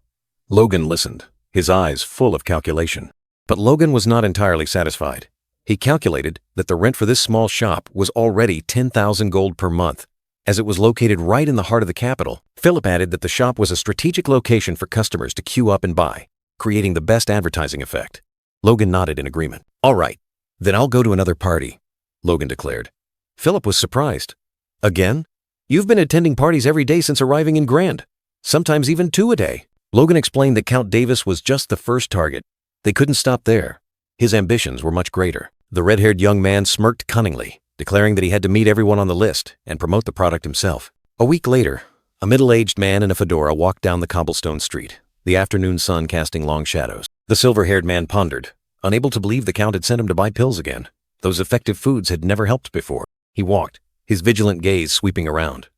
S1: Logan listened, his eyes full of calculation. But Logan was not entirely satisfied. He calculated that the rent for this small shop was already 10,000 gold per month, as it was located right in the heart of the capital. Philip added that the shop was a strategic location for customers to queue up and buy, creating the best advertising effect. Logan nodded in agreement. "All right, then I'll go to another party," Logan declared. Philip was surprised. "Again? You've been attending parties every day since arriving in Grand, sometimes even 2 a day." Logan explained that Count Davis was just the first target. They couldn't stop there. His ambitions were much greater. The red-haired young man smirked cunningly, declaring that he had to meet everyone on the list and promote the product himself. A week later, a middle-aged man in a fedora walked down the cobblestone street, the afternoon sun casting long shadows. The silver-haired man pondered, unable to believe the Count had sent him to buy pills again. Those effective foods had never helped before. He walked, his vigilant gaze sweeping around.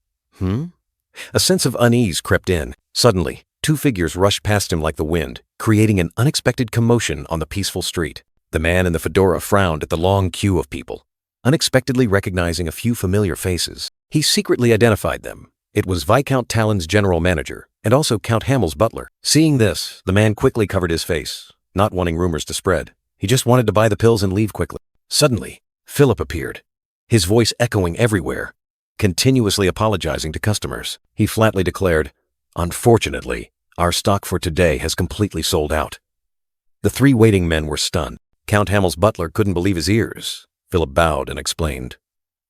S1: A sense of unease crept in. Suddenly, 2 figures rushed past him like the wind, creating an unexpected commotion on the peaceful street. The man in the fedora frowned at the long queue of people, unexpectedly recognizing a few familiar faces. He secretly identified them. It was Viscount Talon's general manager, and also Count Hamill's butler. Seeing this, the man quickly covered his face, not wanting rumors to spread. He just wanted to buy the pills and leave quickly. Suddenly, Philip appeared, his voice echoing everywhere, continuously apologizing to customers. He flatly declared, "Unfortunately, our stock for today has completely sold out." The 3 waiting men were stunned. Count Hamill's butler couldn't believe his ears. Philip bowed and explained,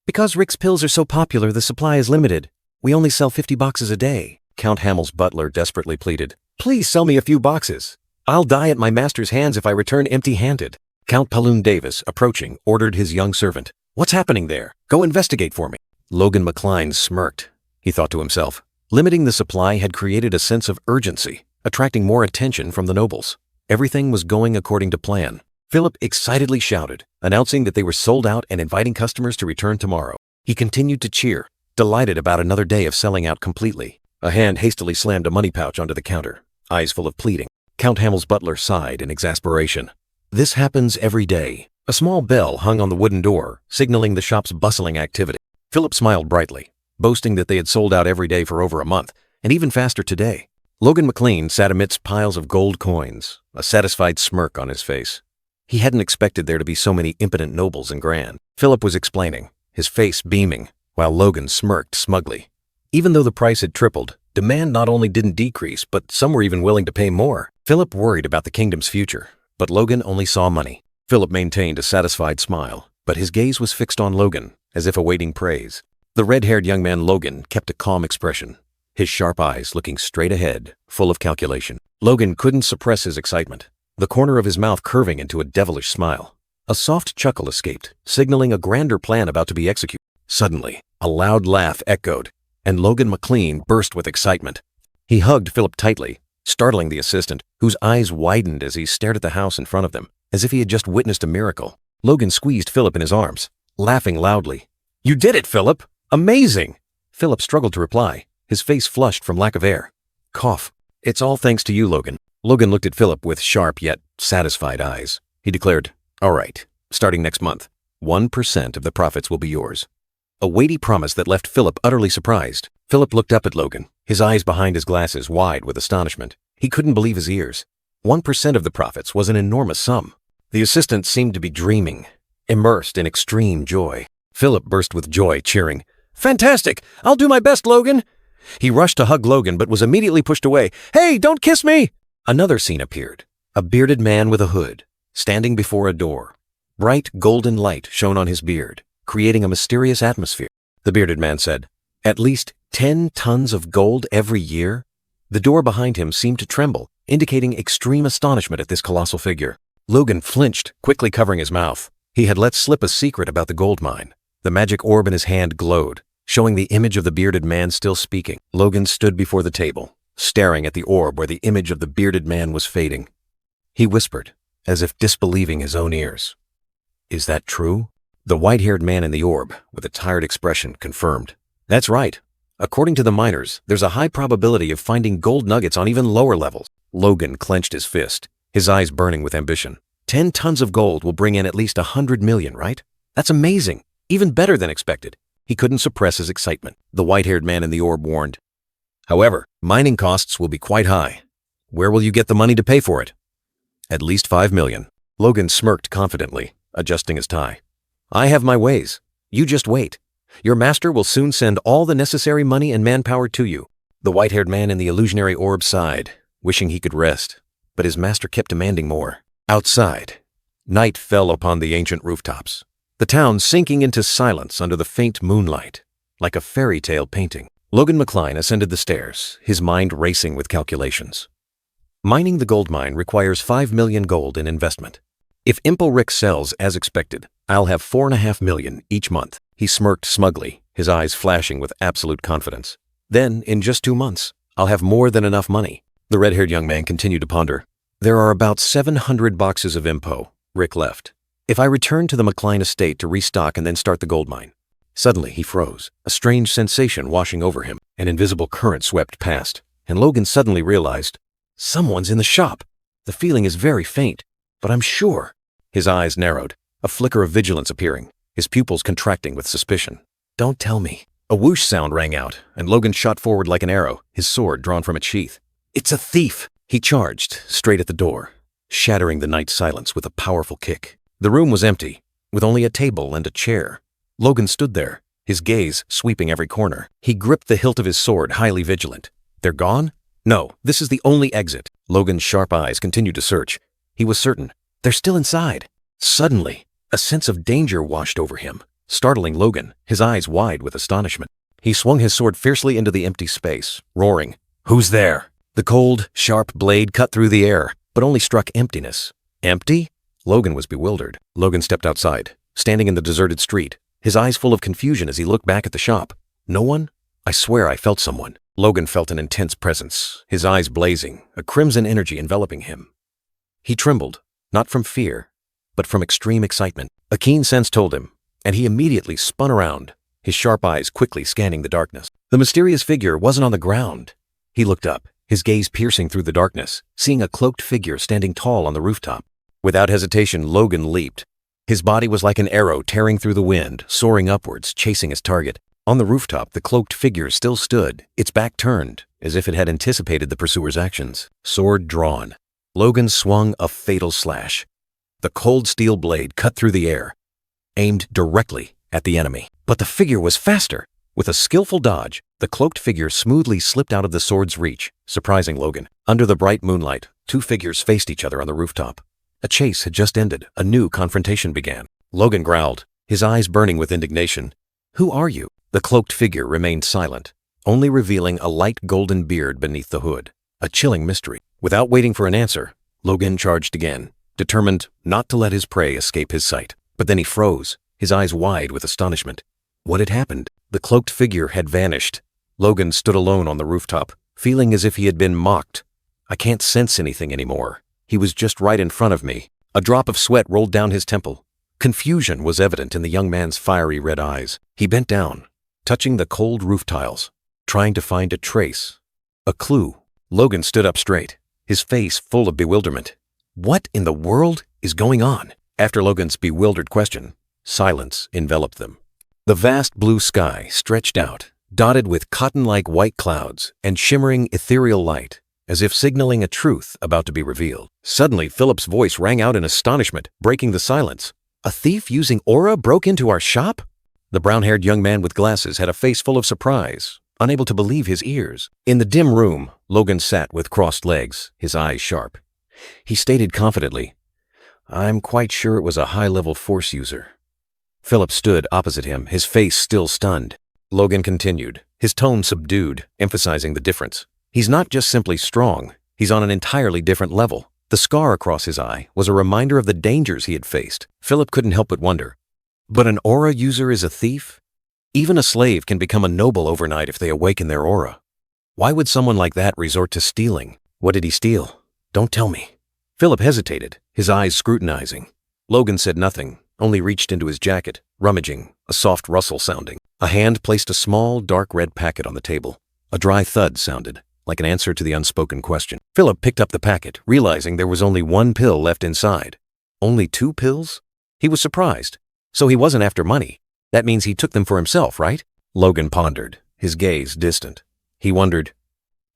S1: "Because Rick's pills are so popular, the supply is limited. We only sell 50 boxes a day." Count Hamill's butler desperately pleaded, "Please sell me a few boxes. I'll die at my master's hands if I return empty-handed." Count Paloon Davis, approaching, ordered his young servant, "What's happening there? Go investigate for me." Logan McCline smirked. He thought to himself, limiting the supply had created a sense of urgency, attracting more attention from the nobles. Everything was going according to plan. Philip excitedly shouted, announcing that they were sold out and inviting customers to return tomorrow. He continued to cheer, delighted about another day of selling out completely. A hand hastily slammed a money pouch onto the counter, eyes full of pleading. Count Hamill's butler sighed in exasperation. "This happens every day." A small bell hung on the wooden door, signaling the shop's bustling activity. Philip smiled brightly, boasting that they had sold out every day for over a month, and even faster today. Logan McLean sat amidst piles of gold coins, a satisfied smirk on his face. He hadn't expected there to be so many impotent nobles in Grand. Philip was explaining, his face beaming, while Logan smirked smugly. Even though the price had tripled, demand not only didn't decrease, but some were even willing to pay more. Philip worried about the kingdom's future, but Logan only saw money. Philip maintained a satisfied smile, but his gaze was fixed on Logan, as if awaiting praise. The red-haired young man Logan kept a calm expression, his sharp eyes looking straight ahead, full of calculation. Logan couldn't suppress his excitement. the corner of his mouth curving into a devilish smile. A soft chuckle escaped, signaling a grander plan about to be executed. Suddenly, a loud laugh echoed, and Logan McLean burst with excitement. He hugged Philip tightly, startling the assistant, whose eyes widened as he stared at the house in front of them, as if he had just witnessed a miracle. Logan squeezed Philip in his arms, laughing loudly. "You did it, Philip! Amazing!" Philip struggled to reply, his face flushed from lack of air. Cough. "It's all thanks to you, Logan." Logan looked at Philip with sharp yet satisfied eyes. He declared, "All right, starting next month, 1% of the profits will be yours." A weighty promise that left Philip utterly surprised. Philip looked up at Logan, his eyes behind his glasses wide with astonishment. He couldn't believe his ears. 1% of the profits was an enormous sum. The assistant seemed to be dreaming, immersed in extreme joy. Philip burst with joy, cheering, "Fantastic! I'll do my best, Logan!" He rushed to hug Logan but was immediately pushed away. "Hey, don't kiss me!" Another scene appeared. A bearded man with a hood, standing before a door. Bright golden light shone on his beard, creating a mysterious atmosphere. The bearded man said, "At least 10 tons of gold every year?" The door behind him seemed to tremble, indicating extreme astonishment at this colossal figure. Logan flinched, quickly covering his mouth. He had let slip a secret about the gold mine. The magic orb in his hand glowed, showing the image of the bearded man still speaking. Logan stood before the table, staring at the orb where the image of the bearded man was fading. He whispered, as if disbelieving his own ears, "Is that true?" The white-haired man in the orb, with a tired expression, confirmed, "That's right. According to the miners, there's a high probability of finding gold nuggets on even lower levels." Logan clenched his fist, his eyes burning with ambition. 10 tons of gold will bring in at least 100 million, right? That's amazing. Even better than expected. He couldn't suppress his excitement. The white-haired man in the orb warned, "However, mining costs will be quite high. Where will you get the money to pay for it?" "At least 5 million. Logan smirked confidently, adjusting his tie. "I have my ways. You just wait. Your master will soon send all the necessary money and manpower to you." The white-haired man in the illusionary orb sighed, wishing he could rest, but his master kept demanding more. Outside, night fell upon the ancient rooftops, the town sinking into silence under the faint moonlight, like a fairy tale painting. Logan McLean ascended the stairs, his mind racing with calculations. Mining the gold mine requires 5 million gold in investment. If Impel Rick sells as expected, I'll have 4.5 million each month. He smirked smugly, his eyes flashing with absolute confidence. Then, in just 2 months, I'll have more than enough money. The red-haired young man continued to ponder. "There are about 700 boxes of Impo," Rick left. "If I return to the McLean estate to restock and then start the gold mine." Suddenly, he froze, a strange sensation washing over him. An invisible current swept past, and Logan suddenly realized, "Someone's in the shop. The feeling is very faint, but I'm sure." His eyes narrowed, a flicker of vigilance appearing, his pupils contracting with suspicion. "Don't tell me." A whoosh sound rang out, and Logan shot forward like an arrow, his sword drawn from its sheath. "It's a thief!" He charged, straight at the door, shattering the night silence with a powerful kick. The room was empty, with only a table and a chair. Logan stood there, his gaze sweeping every corner. He gripped the hilt of his sword, highly vigilant. "They're gone? No, this is the only exit." Logan's sharp eyes continued to search. He was certain. "They're still inside." Suddenly, a sense of danger washed over him, startling Logan, his eyes wide with astonishment. He swung his sword fiercely into the empty space, roaring, "Who's there?" The cold, sharp blade cut through the air, but only struck emptiness. Empty? Logan was bewildered. Logan stepped outside, standing in the deserted street, his eyes full of confusion as he looked back at the shop. No one? I swear I felt someone. Logan felt an intense presence, his eyes blazing, a crimson energy enveloping him. He trembled, not from fear, but from extreme excitement. A keen sense told him, and he immediately spun around, his sharp eyes quickly scanning the darkness. The mysterious figure wasn't on the ground. He looked up, his gaze piercing through the darkness, seeing a cloaked figure standing tall on the rooftop. Without hesitation, Logan leaped. His body was like an arrow tearing through the wind, soaring upwards, chasing his target. On the rooftop, the cloaked figure still stood, its back turned, as if it had anticipated the pursuer's actions. Sword drawn, Logan swung a fatal slash. The cold steel blade cut through the air, aimed directly at the enemy. But the figure was faster. With a skillful dodge, the cloaked figure smoothly slipped out of the sword's reach, surprising Logan. Under the bright moonlight, 2 figures faced each other on the rooftop. A chase had just ended. A new confrontation began. Logan growled, his eyes burning with indignation. "Who are you?" The cloaked figure remained silent, only revealing a light golden beard beneath the hood. A chilling mystery. Without waiting for an answer, Logan charged again, determined not to let his prey escape his sight. But then he froze, his eyes wide with astonishment. What had happened? The cloaked figure had vanished. Logan stood alone on the rooftop, feeling as if he had been mocked. I can't sense anything anymore. He was just right in front of me. A drop of sweat rolled down his temple. Confusion was evident in the young man's fiery red eyes. He bent down, touching the cold roof tiles, trying to find a trace, a clue. Logan stood up straight, his face full of bewilderment. What in the world is going on? After Logan's bewildered question, silence enveloped them. The vast blue sky stretched out, dotted with cotton-like white clouds and shimmering ethereal light, as if signaling a truth about to be revealed. Suddenly, Philip's voice rang out in astonishment, breaking the silence. A thief using aura broke into our shop? The brown-haired young man with glasses had a face full of surprise, unable to believe his ears. In the dim room, Logan sat with crossed legs, his eyes sharp. He stated confidently, "I'm quite sure it was a high-level force user." Philip stood opposite him, his face still stunned. Logan continued, his tone subdued, emphasizing the difference. He's not just simply strong, he's on an entirely different level. The scar across his eye was a reminder of the dangers he had faced. Philip couldn't help but wonder, but an aura user is a thief? Even a slave can become a noble overnight if they awaken their aura. Why would someone like that resort to stealing? What did he steal? Don't tell me. Philip hesitated, his eyes scrutinizing. Logan said nothing, only reached into his jacket, rummaging, a soft rustle sounding. A hand placed a small, dark red packet on the table. A dry thud sounded, like an answer to the unspoken question. Philip picked up the packet, realizing there was only one pill left inside. Only 2 pills? He was surprised. So he wasn't after money. That means he took them for himself, right? Logan pondered, his gaze distant. He wondered,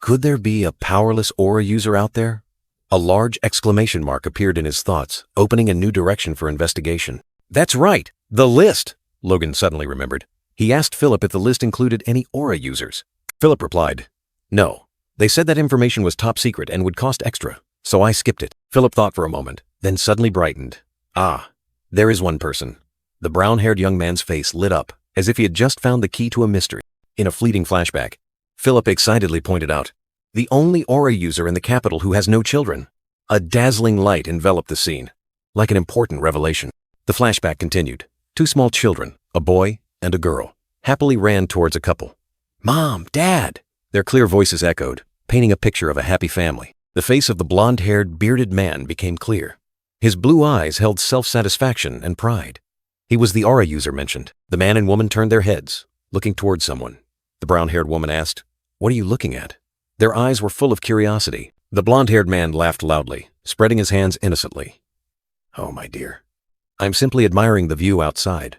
S1: could there be a powerless aura user out there? A large exclamation mark appeared in his thoughts, opening a new direction for investigation. That's right, the list, Logan suddenly remembered. He asked Philip if the list included any aura users. Philip replied, no. They said that information was top secret and would cost extra, so I skipped it. Philip thought for a moment, then suddenly brightened. Ah, there is one person. The brown-haired young man's face lit up, as if he had just found the key to a mystery. In a fleeting flashback, Philip excitedly pointed out, the only aura user in the capital who has no children. A dazzling light enveloped the scene, like an important revelation. The flashback continued. 2 small children, a boy and a girl, happily ran towards a couple. Mom, Dad! Their clear voices echoed, painting a picture of a happy family. The face of the blonde-haired, bearded man became clear. His blue eyes held self-satisfaction and pride. He was the aura user mentioned. The man and woman turned their heads, looking towards someone. The brown-haired woman asked, "What are you looking at?" Their eyes were full of curiosity. The blonde-haired man laughed loudly, spreading his hands innocently. "Oh, my dear. I'm simply admiring the view outside."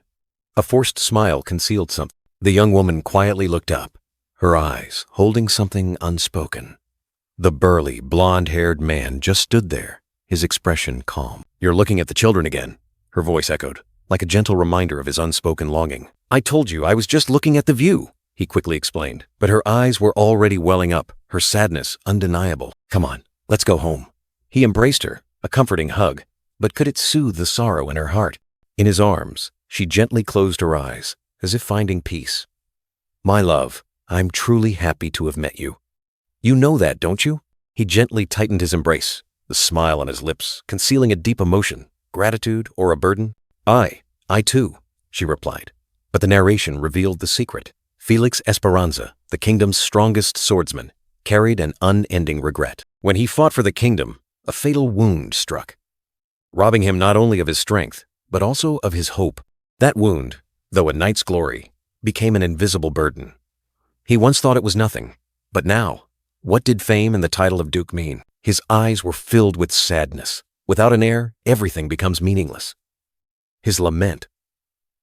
S1: A forced smile concealed something. The young woman quietly looked up, her eyes holding something unspoken. The burly, blonde-haired man just stood there, his expression calm. "You're looking at the children again," her voice echoed, like a gentle reminder of his unspoken longing. "I told you I was just looking at the view," he quickly explained. But her eyes were already welling up, her sadness undeniable. "Come on, let's go home." He embraced her, a comforting hug, but could it soothe the sorrow in her heart? In his arms, she gently closed her eyes, as if finding peace. "My love, I'm truly happy to have met you. You know that, don't you?" He gently tightened his embrace, the smile on his lips concealing a deep emotion, gratitude or a burden. I too," she replied. But the narration revealed the secret. Felix Esperanza, the kingdom's strongest swordsman, carried an unending regret. When he fought for the kingdom, a fatal wound struck, robbing him not only of his strength, but also of his hope. That wound, though a knight's glory, became an invisible burden. He once thought it was nothing, but now, what did fame and the title of duke mean? His eyes were filled with sadness. Without an heir, everything becomes meaningless. His lament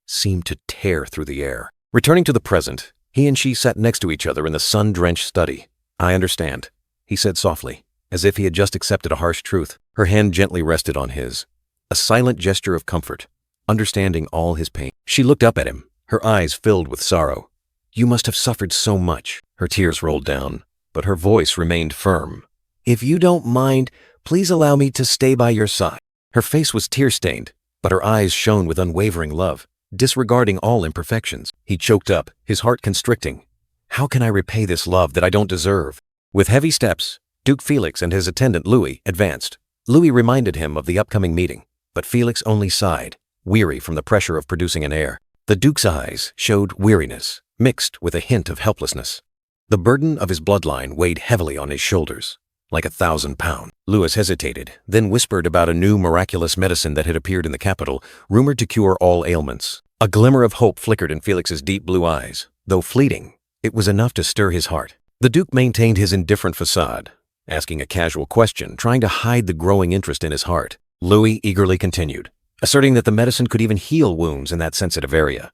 S1: seemed to tear through the air. Returning to the present, he and she sat next to each other in the sun-drenched study. "I understand," he said softly, as if he had just accepted a harsh truth. Her hand gently rested on his, a silent gesture of comfort, understanding all his pain. She looked up at him, her eyes filled with sorrow. "You must have suffered so much." Her tears rolled down, but her voice remained firm. "If you don't mind, please allow me to stay by your side." Her face was tear-stained, but her eyes shone with unwavering love, disregarding all imperfections. He choked up, his heart constricting. "How can I repay this love that I don't deserve?" With heavy steps, Duke Felix and his attendant Louis advanced, Louis reminded him of the upcoming meeting, but Felix only sighed, weary from the pressure of producing an heir. The Duke's eyes showed weariness, mixed with a hint of helplessness. The burden of his bloodline weighed heavily on his shoulders, like 1,000 pounds. Louis hesitated, then whispered about a new miraculous medicine that had appeared in the capital, rumored to cure all ailments. A glimmer of hope flickered in Felix's deep blue eyes. Though fleeting, it was enough to stir his heart. The Duke maintained his indifferent facade, asking a casual question, trying to hide the growing interest in his heart. Louis eagerly continued, asserting that the medicine could even heal wounds in that sensitive area.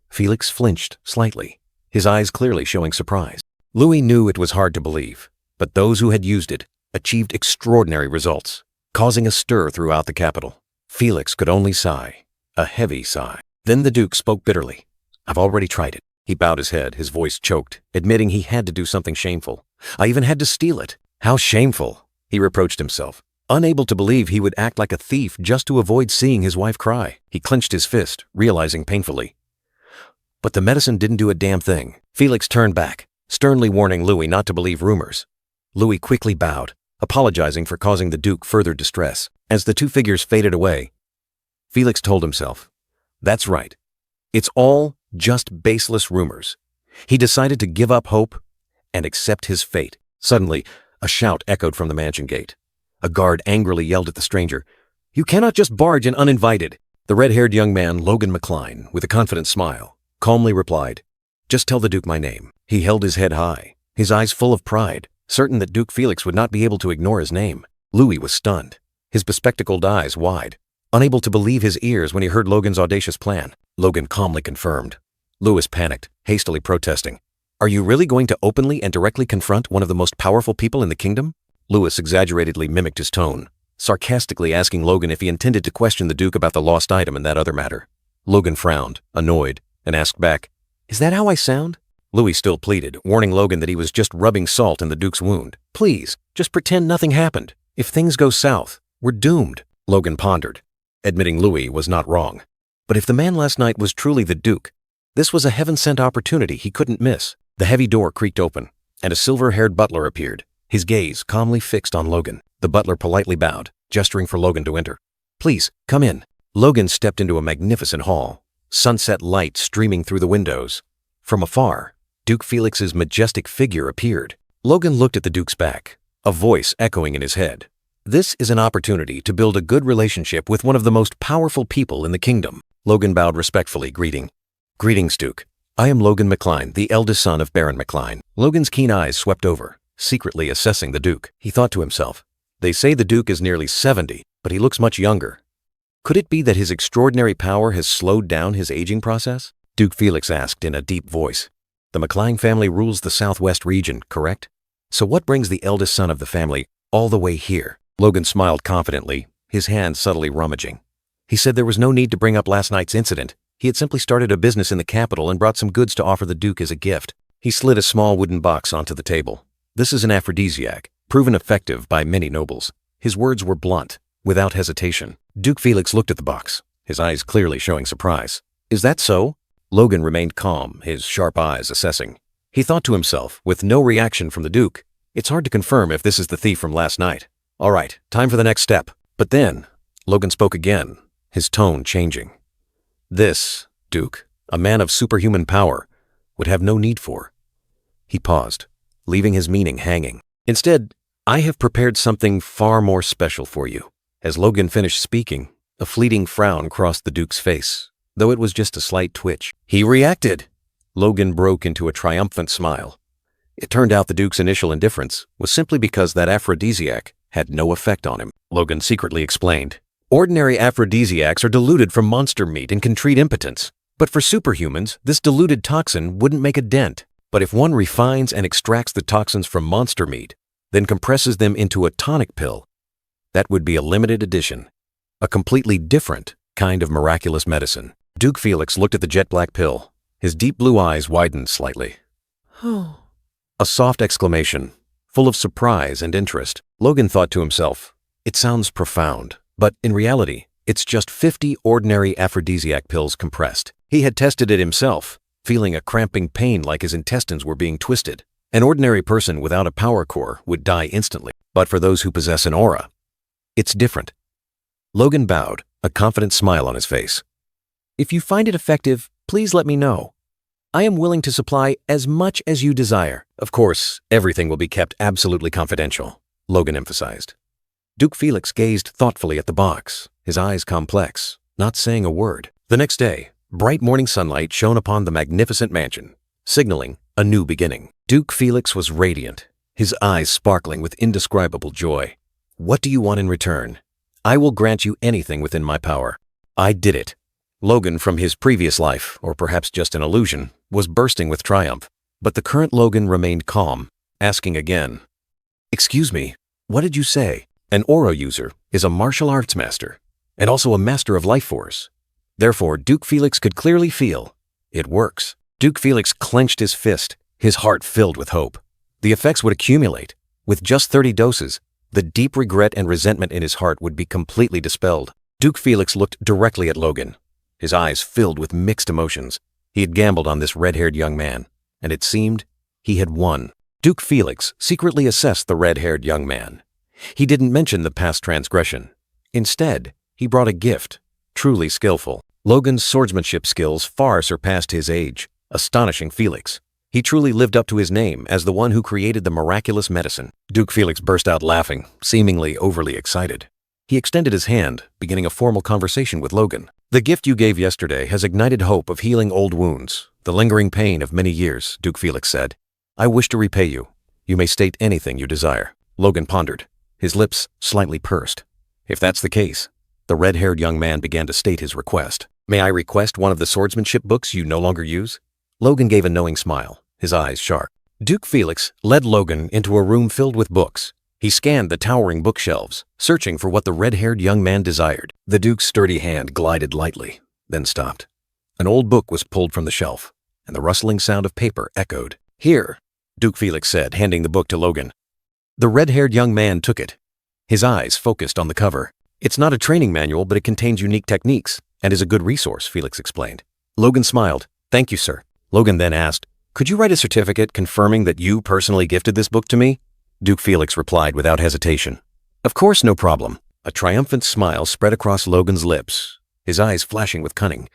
S1: Felix flinched slightly, his eyes clearly showing surprise. Louis knew it was hard to believe, but those who had used it achieved extraordinary results, causing a stir throughout the capital. Felix could only sigh, a heavy sigh. Then the Duke spoke bitterly. "I've already tried it." He bowed his head, his voice choked, admitting he had to do something shameful. "I even had to steal it." How shameful, he reproached himself, unable to believe he would act like a thief just to avoid seeing his wife cry. He clenched his fist, realizing painfully. But the medicine didn't do a damn thing. Felix turned back, sternly warning Louis not to believe rumors. Louis quickly bowed, apologizing for causing the Duke further distress. As the two figures faded away, Felix told himself, "That's right. It's all just baseless rumors." He decided to give up hope and accept his fate. Suddenly, a shout echoed from the mansion gate. A guard angrily yelled at the stranger, "You cannot just barge in uninvited." The red-haired young man, Logan McCline, with a confident smile, calmly replied, "Just tell the Duke my name." He held his head high, his eyes full of pride, certain that Duke Felix would not be able to ignore his name. Louis was stunned, his bespectacled eyes wide, unable to believe his ears when he heard Logan's audacious plan. Logan calmly confirmed. Louis panicked, hastily protesting, "Are you really going to openly and directly confront one of the most powerful people in the kingdom?" Louis exaggeratedly mimicked his tone, sarcastically asking Logan if he intended to question the Duke about the lost item and that other matter. Logan frowned, annoyed, and asked back, "Is that how I sound?" Louis still pleaded, warning Logan that he was just rubbing salt in the Duke's wound. "Please, just pretend nothing happened. If things go south, we're doomed." Logan pondered, admitting Louis was not wrong. But if the man last night was truly the Duke, this was a heaven-sent opportunity he couldn't miss. The heavy door creaked open, and a silver-haired butler appeared, his gaze calmly fixed on Logan. The butler politely bowed, gesturing for Logan to enter. "Please, come in." Logan stepped into a magnificent hall, sunset light streaming through the windows. From afar, Duke Felix's majestic figure appeared. Logan looked at the Duke's back, a voice echoing in his head. "This is an opportunity to build a good relationship with one of the most powerful people in the kingdom." Logan bowed respectfully, greeting. "Greetings, Duke. I am Logan McCline, the eldest son of Baron McCline." Logan's keen eyes swept over, secretly assessing the Duke. He thought to himself, "They say the Duke is nearly 70, but he looks much younger. Could it be that his extraordinary power has slowed down his aging process?" Duke Felix asked in a deep voice. "The McCline family rules the southwest region, correct? So what brings the eldest son of the family all the way here?" Logan smiled confidently, his hand subtly rummaging. He said there was no need to bring up last night's incident. He had simply started a business in the capital and brought some goods to offer the Duke as a gift. He slid a small wooden box onto the table. "This is an aphrodisiac, proven effective by many nobles." His words were blunt, without hesitation. Duke Felix looked at the box, his eyes clearly showing surprise. "Is that so?" Logan remained calm, his sharp eyes assessing. He thought to himself, with no reaction from the Duke, "It's hard to confirm if this is the thief from last night. All right, time for the next step." But then, Logan spoke again, his tone changing. "This, Duke, a man of superhuman power, would have no need for." He paused, leaving his meaning hanging. "Instead, I have prepared something far more special for you." As Logan finished speaking, a fleeting frown crossed the Duke's face, though it was just a slight twitch. He reacted. Logan broke into a triumphant smile. It turned out the Duke's initial indifference was simply because that aphrodisiac had no effect on him. Logan secretly explained, "Ordinary aphrodisiacs are diluted from monster meat and can treat impotence. But for superhumans, this diluted toxin wouldn't make a dent. But if one refines and extracts the toxins from monster meat, then compresses them into a tonic pill, that would be a limited edition, a completely different kind of miraculous medicine." Duke Felix looked at the jet-black pill. His deep blue eyes widened slightly. A soft exclamation, full of surprise and interest. Logan thought to himself, "It sounds profound, but in reality, it's just 50 ordinary aphrodisiac pills compressed." He had tested it himself, feeling a cramping pain like his intestines were being twisted. An ordinary person without a power core would die instantly. But for those who possess an aura, It's different. Logan bowed, a confident smile on his face.
S2: If you find it effective, please let me know. I am willing to supply as much as you desire.
S1: Of course, everything will be kept absolutely confidential, Logan emphasized. Duke Felix gazed thoughtfully at the box, his eyes complex, not saying a word. The next day, bright morning sunlight shone upon the magnificent mansion, signaling a new beginning. Duke Felix was radiant, his eyes sparkling with indescribable joy. What do you want in return? I will grant you anything within my power. I did it. Logan from his previous life, or perhaps just an illusion, was bursting with triumph. But the current Logan remained calm, asking again, "Excuse me, what did you say?" An aura user is a martial arts master, and also a master of life force. Therefore, Duke Felix could clearly feel, it works. Duke Felix clenched his fist, his heart filled with hope. The effects would accumulate. With just 30 doses, the deep regret and resentment in his heart would be completely dispelled. Duke Felix looked directly at Logan, his eyes filled with mixed emotions. He had gambled on this red-haired young man, and it seemed he had won. Duke Felix secretly assessed the red-haired young man. He didn't mention the past transgression. Instead, he brought a gift, truly skillful. Logan's swordsmanship skills far surpassed his age, astonishing Felix. He truly lived up to his name as the one who created the miraculous medicine. Duke Felix burst out laughing, seemingly overly excited. He extended his hand, beginning a formal conversation with Logan. "The gift you gave yesterday has ignited hope of healing old wounds, the lingering pain of many years," Duke Felix said. "I wish to repay you. You may state anything you desire." Logan pondered, his lips slightly pursed. If that's the case, the red-haired young man began to state his request. "May I request one of the swordsmanship books you no longer use?" Logan gave a knowing smile, his eyes sharp. Duke Felix led Logan into a room filled with books. He scanned the towering bookshelves, searching for what the red-haired young man desired. The Duke's sturdy hand glided lightly, then stopped. An old book was pulled from the shelf, and the rustling sound of paper echoed. "Here," Duke Felix said, handing the book to Logan. The red-haired young man took it, his eyes focused on the cover. "It's not a training manual, but it contains unique techniques and is a good resource," Felix explained. Logan smiled. "Thank you, sir." Logan then asked, "Could you write a certificate confirming that you personally gifted this book to me?" Duke Felix replied without hesitation. "Of course, no problem." A triumphant smile spread across Logan's lips, his eyes flashing with cunning.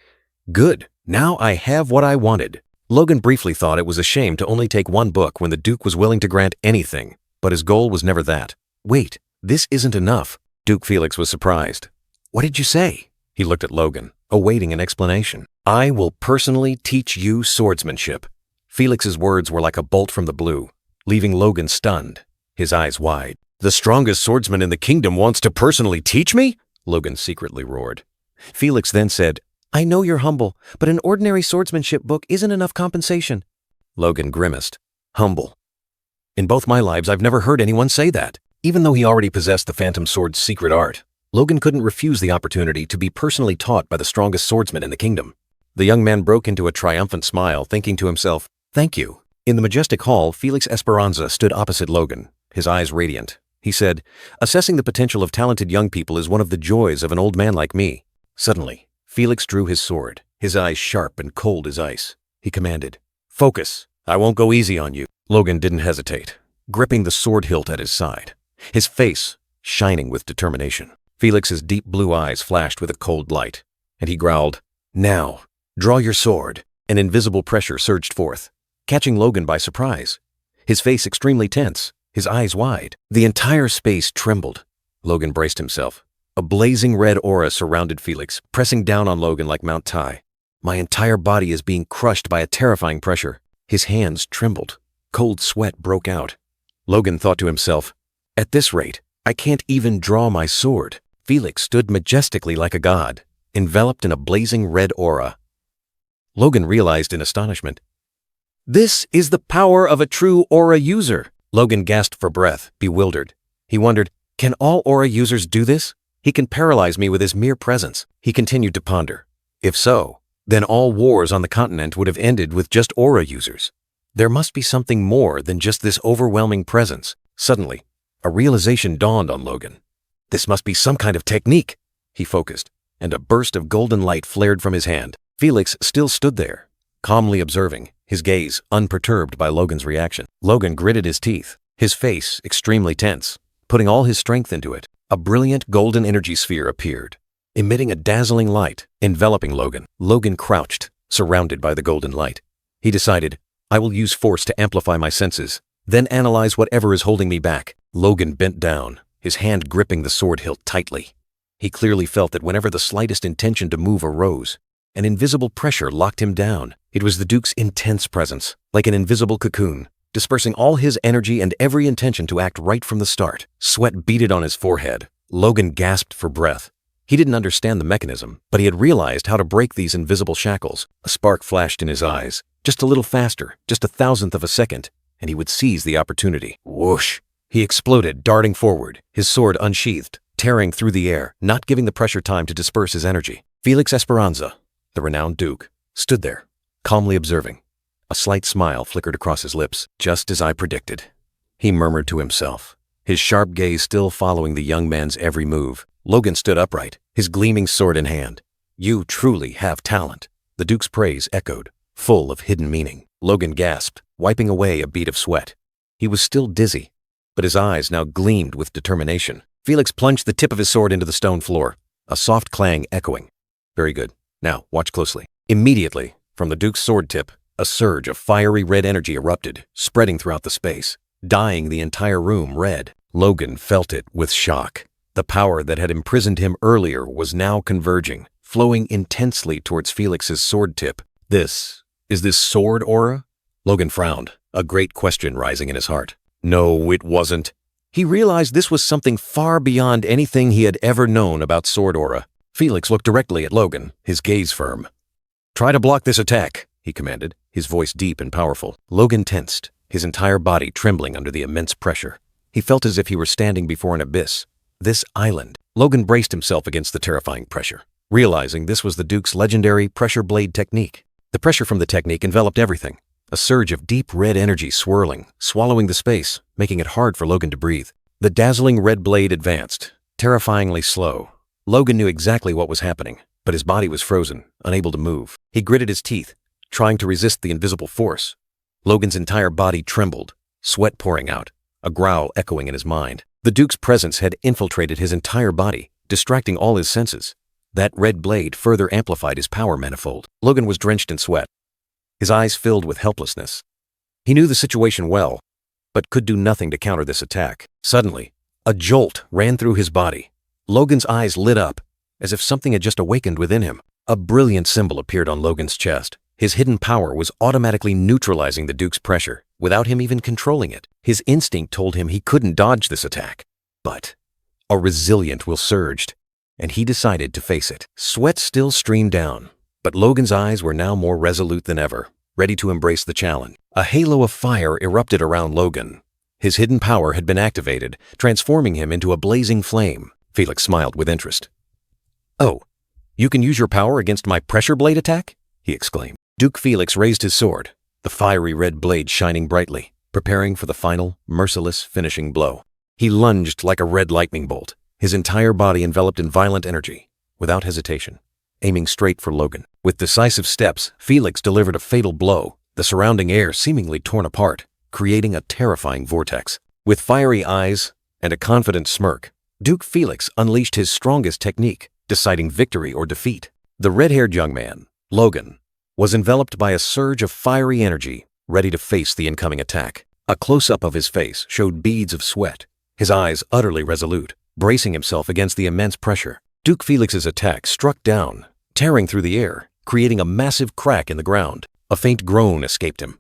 S1: "Good. Now I have what I wanted." Logan briefly thought it was a shame to only take one book when the Duke was willing to grant anything, but his goal was never that. "Wait, this isn't enough." Duke Felix was surprised. "What did you say?" He looked at Logan, awaiting an explanation. "I will personally teach you swordsmanship." Felix's words were like a bolt from the blue, leaving Logan stunned, his eyes wide. "The strongest swordsman in the kingdom wants to personally teach me?" Logan secretly roared. Felix then said, "I know you're humble, but an ordinary swordsmanship book isn't enough compensation." Logan grimaced. "Humble? In both my lives, I've never heard anyone say that." Even though he already possessed the Phantom Sword's secret art, Logan couldn't refuse the opportunity to be personally taught by the strongest swordsman in the kingdom. The young man broke into a triumphant smile, thinking to himself, "Thank you." In the majestic hall, Felix Esperanza stood opposite Logan, his eyes radiant. He said, "Assessing the potential of talented young people is one of the joys of an old man like me." Suddenly, Felix drew his sword, his eyes sharp and cold as ice. He commanded, "Focus. I won't go easy on you." Logan didn't hesitate, gripping the sword hilt at his side, his face shining with determination. Felix's deep blue eyes flashed with a cold light, and he growled, "Now, draw your sword." An invisible pressure surged forth, catching Logan by surprise. His face extremely tense, his eyes wide. The entire space trembled. Logan braced himself. A blazing red aura surrounded Felix, pressing down on Logan like Mount Tai. My entire body is being crushed by a terrifying pressure. His hands trembled. Cold sweat broke out. Logan thought to himself, "At this rate, I can't even draw my sword." Felix stood majestically like a god, enveloped in a blazing red aura. Logan realized in astonishment, "This is the power of a true aura user." Logan gasped for breath, bewildered. He wondered, can all aura users do this? He can paralyze me with his mere presence. He continued to ponder. If so, then all wars on the continent would have ended with just aura users. There must be something more than just this overwhelming presence. Suddenly, a realization dawned on Logan. This must be some kind of technique. He focused, and a burst of golden light flared from his hand. Felix still stood there, calmly observing, his gaze unperturbed by Logan's reaction. Logan gritted his teeth, his face extremely tense, putting all his strength into it. A brilliant golden energy sphere appeared, emitting a dazzling light, enveloping Logan. Logan crouched, surrounded by the golden light. He decided, I will use force to amplify my senses, then analyze whatever is holding me back. Logan bent down, his hand gripping the sword hilt tightly. He clearly felt that whenever the slightest intention to move arose, an invisible pressure locked him down. It was the Duke's intense presence, like an invisible cocoon, dispersing all his energy and every intention to act right from the start. Sweat beaded on his forehead. Logan gasped for breath. He didn't understand the mechanism, but he had realized how to break these invisible shackles. A spark flashed in his eyes, just a little faster, just a thousandth of a second, and he would seize the opportunity. Whoosh! He exploded, darting forward, his sword unsheathed, tearing through the air, not giving the pressure time to disperse his energy. Felix Esperanza, the renowned Duke, stood there, calmly observing. A slight smile flickered across his lips, just as I predicted. He murmured to himself, his sharp gaze still following the young man's every move. Logan stood upright, his gleaming sword in hand. You truly have talent. The Duke's praise echoed, full of hidden meaning. Logan gasped, wiping away a bead of sweat. He was still dizzy, but his eyes now gleamed with determination. Felix plunged the tip of his sword into the stone floor, a soft clang echoing. Very good. Now, watch closely. Immediately, from the Duke's sword tip, a surge of fiery red energy erupted, spreading throughout the space, dyeing the entire room red. Logan felt it with shock. The power that had imprisoned him earlier was now converging, flowing intensely towards Felix's sword tip. Is this sword aura? Logan frowned, a great question rising in his heart. No, it wasn't. He realized this was something far beyond anything he had ever known about sword aura. Felix looked directly at Logan, his gaze firm. Try to block this attack, he commanded, his voice deep and powerful. Logan tensed, his entire body trembling under the immense pressure. He felt as if he were standing before an abyss. This island. Logan braced himself against the terrifying pressure, realizing this was the Duke's legendary pressure blade technique. The pressure from the technique enveloped everything, a surge of deep red energy swirling, swallowing the space, making it hard for Logan to breathe. The dazzling red blade advanced, terrifyingly slow. Logan knew exactly what was happening, but his body was frozen, unable to move. He gritted his teeth, trying to resist the invisible force. Logan's entire body trembled, sweat pouring out, a growl echoing in his mind. The Duke's presence had infiltrated his entire body, distracting all his senses. That red blade further amplified his power manifold. Logan was drenched in sweat, his eyes filled with helplessness. He knew the situation well, but could do nothing to counter this attack. Suddenly, a jolt ran through his body. Logan's eyes lit up, as if something had just awakened within him. A brilliant symbol appeared on Logan's chest. His hidden power was automatically neutralizing the Duke's pressure, without him even controlling it. His instinct told him he couldn't dodge this attack. But a resilient will surged, and he decided to face it. Sweat still streamed down, but Logan's eyes were now more resolute than ever, ready to embrace the challenge. A halo of fire erupted around Logan. His hidden power had been activated, transforming him into a blazing flame. Felix smiled with interest. Oh, you can use your power against my pressure blade attack? He exclaimed. Duke Felix raised his sword, the fiery red blade shining brightly, preparing for the final, merciless finishing blow. He lunged like a red lightning bolt, his entire body enveloped in violent energy, without hesitation, aiming straight for Logan. With decisive steps, Felix delivered a fatal blow, the surrounding air seemingly torn apart, creating a terrifying vortex. With fiery eyes and a confident smirk, Duke Felix unleashed his strongest technique, deciding victory or defeat. The red-haired young man, Logan, was enveloped by a surge of fiery energy, ready to face the incoming attack. A close-up of his face showed beads of sweat, his eyes utterly resolute, bracing himself against the immense pressure. Duke Felix's attack struck down, tearing through the air, creating a massive crack in the ground. A faint groan escaped him.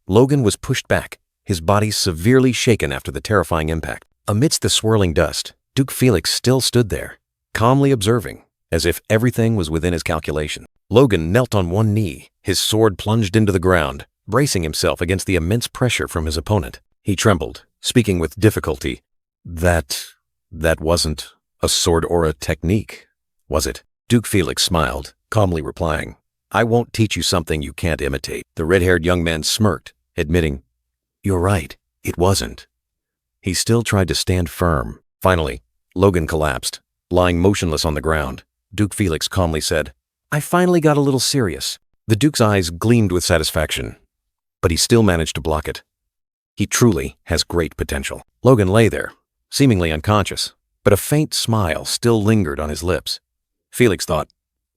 S1: Logan was pushed back, his body severely shaken after the terrifying impact. Amidst the swirling dust, Duke Felix still stood there, calmly observing, as if everything was within his calculation. Logan knelt on one knee, his sword plunged into the ground, bracing himself against the immense pressure from his opponent. He trembled, speaking with difficulty. That wasn't a sword aura technique, was it? Duke Felix smiled, calmly replying, I won't teach you something you can't imitate. The red-haired young man smirked, admitting, You're right, it wasn't. He still tried to stand firm. Finally, Logan collapsed, lying motionless on the ground. Duke Felix calmly said, I finally got a little serious. The Duke's eyes gleamed with satisfaction, but he still managed to block it. He truly has great potential. Logan lay there, seemingly unconscious, but a faint smile still lingered on his lips. Felix thought,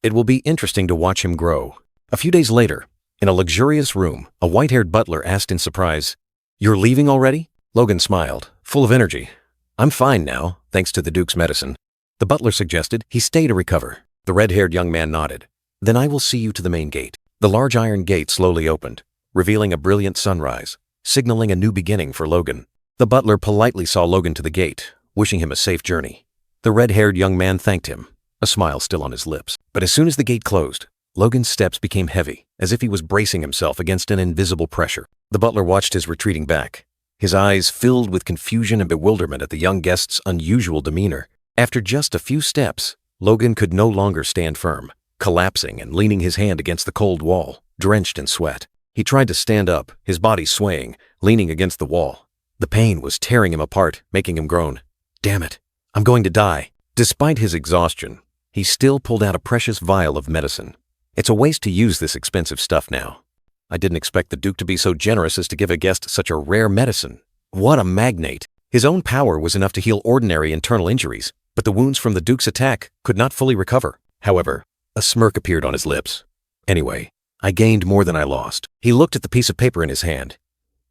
S1: it will be interesting to watch him grow. A few days later, in a luxurious room, a white-haired butler asked in surprise, "You're leaving already?" Logan smiled, full of energy. "I'm fine now, thanks to the Duke's medicine." The butler suggested he stay to recover. The red-haired young man nodded. "Then I will see you to the main gate." The large iron gate slowly opened, revealing a brilliant sunrise, signaling a new beginning for Logan. The butler politely saw Logan to the gate, wishing him a safe journey. The red-haired young man thanked him, a smile still on his lips. But as soon as the gate closed, Logan's steps became heavy, as if he was bracing himself against an invisible pressure. The butler watched his retreating back, his eyes filled with confusion and bewilderment at the young guest's unusual demeanor. After just a few steps, Logan could no longer stand firm, collapsing and leaning his hand against the cold wall, drenched in sweat. He tried to stand up, his body swaying, leaning against the wall. The pain was tearing him apart, making him groan. "Damn it, I'm going to die." Despite his exhaustion, he still pulled out a precious vial of medicine. "It's a waste to use this expensive stuff now. I didn't expect the Duke to be so generous as to give a guest such a rare medicine. What a magnate!" His own power was enough to heal ordinary internal injuries, but the wounds from the Duke's attack could not fully recover. However, a smirk appeared on his lips. "Anyway, I gained more than I lost." He looked at the piece of paper in his hand.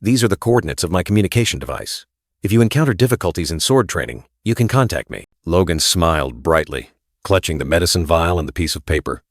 S1: "These are the coordinates of my communication device. If you encounter difficulties in sword training, you can contact me." Logan smiled brightly, clutching the medicine vial and the piece of paper.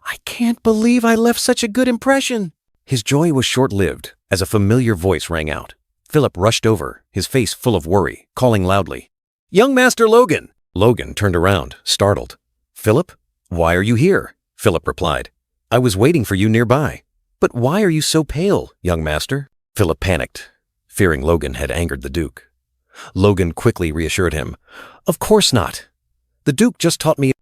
S1: "I can't believe I left such a good impression." His joy was short-lived as a familiar voice rang out. Philip rushed over, his face full of worry, calling loudly, "Young Master Logan!" Logan turned around, startled. "Philip? Why are you here?" Philip replied. "I was waiting for you nearby." "But why are you so pale, young master?" Philip panicked, fearing Logan had angered the Duke. Logan quickly reassured him. "Of course not. The Duke just taught me."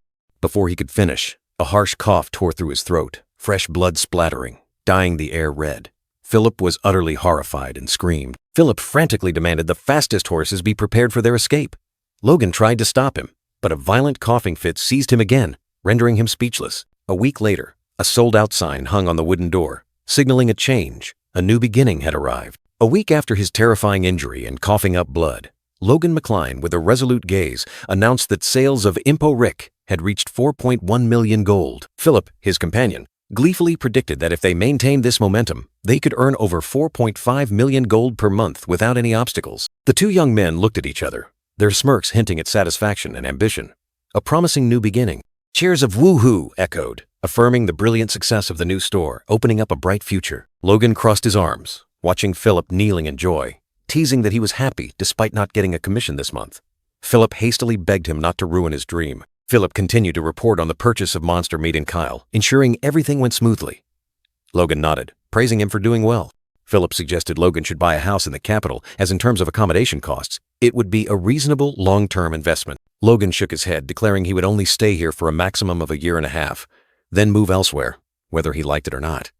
S1: Before he could finish, a harsh cough tore through his throat, fresh blood splattering, dyeing the air red. Philip was utterly horrified and screamed. Philip frantically demanded the fastest horses be prepared for their escape. Logan tried to stop him, but a violent coughing fit seized him again, rendering him speechless. A week later, a sold-out sign hung on the wooden door, signaling a change. A new beginning had arrived. A week after his terrifying injury and coughing up blood, Logan McCline, with a resolute gaze, announced that sales of Impo Rick had reached 4.1 million gold. Philip, his companion, gleefully predicted that if they maintained this momentum, they could earn over 4.5 million gold per month without any obstacles. The two young men looked at each other, their smirks hinting at satisfaction and ambition. A promising new beginning. Cheers of woohoo echoed, affirming the brilliant success of the new store, opening up a bright future. Logan crossed his arms, watching Philip kneeling in joy, teasing that he was happy despite not getting a commission this month. Philip hastily begged him not to ruin his dream. Philip continued to report on the purchase of monster meat in Kyle, ensuring everything went smoothly. Logan nodded, praising him for doing well. Philip suggested Logan should buy a house in the capital, as in terms of accommodation costs, it would be a reasonable long-term investment. Logan shook his head, declaring he would only stay here for a maximum of a year and a half, then move elsewhere, whether he liked it or not.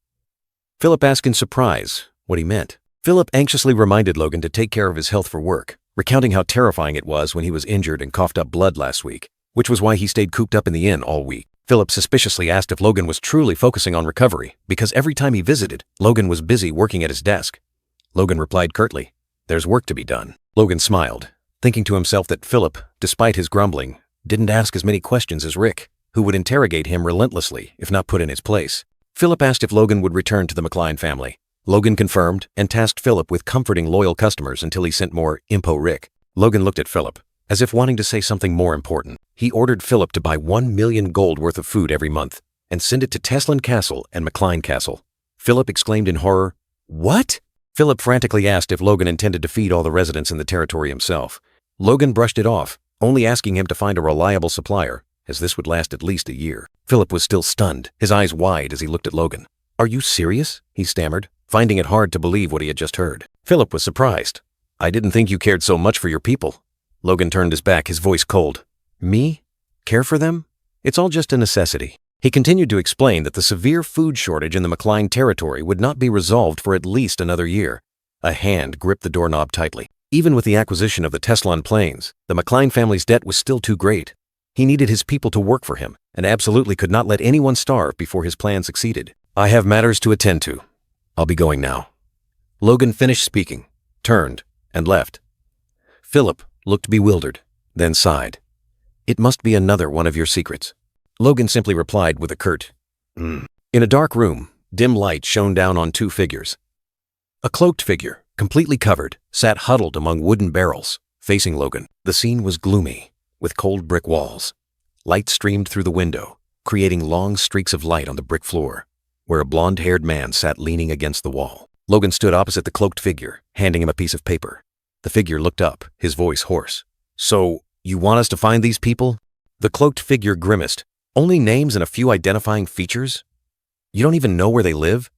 S1: Philip asked in surprise what he meant. Philip anxiously reminded Logan to take care of his health for work, recounting how terrifying it was when he was injured and coughed up blood last week, which was why he stayed cooped up in the inn all week. Philip suspiciously asked if Logan was truly focusing on recovery, because every time he visited, Logan was busy working at his desk. Logan replied curtly, "There's work to be done." Logan smiled, thinking to himself that Philip, despite his grumbling, didn't ask as many questions as Rick, who would interrogate him relentlessly if not put in his place. Philip asked if Logan would return to the McCline family. Logan confirmed and tasked Philip with comforting loyal customers until he sent more Impo Rick. Logan looked at Philip, as if wanting to say something more important. He ordered Philip to buy 1 million gold worth of food every month and send it to Teslin Castle and McCline Castle. Philip exclaimed in horror, "What?" Philip frantically asked if Logan intended to feed all the residents in the territory himself. Logan brushed it off, only asking him to find a reliable supplier, as this would last at least a year. Philip was still stunned, his eyes wide as he looked at Logan. "Are you serious?" he stammered, finding it hard to believe what he had just heard. Philip was surprised. "I didn't think you cared so much for your people." Logan turned his back, his voice cold. "Me? Care for them? It's all just a necessity." He continued to explain that the severe food shortage in the McCline territory would not be resolved for at least another year. A hand gripped the doorknob tightly. Even with the acquisition of the Teslon planes, the McCline family's debt was still too great. He needed his people to work for him, and absolutely could not let anyone starve before his plan succeeded. "I have matters to attend to. I'll be going now." Logan finished speaking, turned, and left. Philip looked bewildered. then sighed. "It must be another one of your secrets." Logan simply replied with a curt, In a dark room, dim light shone down on two figures. A cloaked figure, completely covered, sat huddled among wooden barrels, facing Logan. The scene was gloomy, with cold brick walls. Light streamed through the window, creating long streaks of light on the brick floor, where a blonde-haired man sat leaning against the wall. Logan stood opposite the cloaked figure, handing him a piece of paper. The figure looked up, his voice hoarse. "So, you want us to find these people?" The cloaked figure grimaced. "Only names and a few identifying features? You don't even know where they live?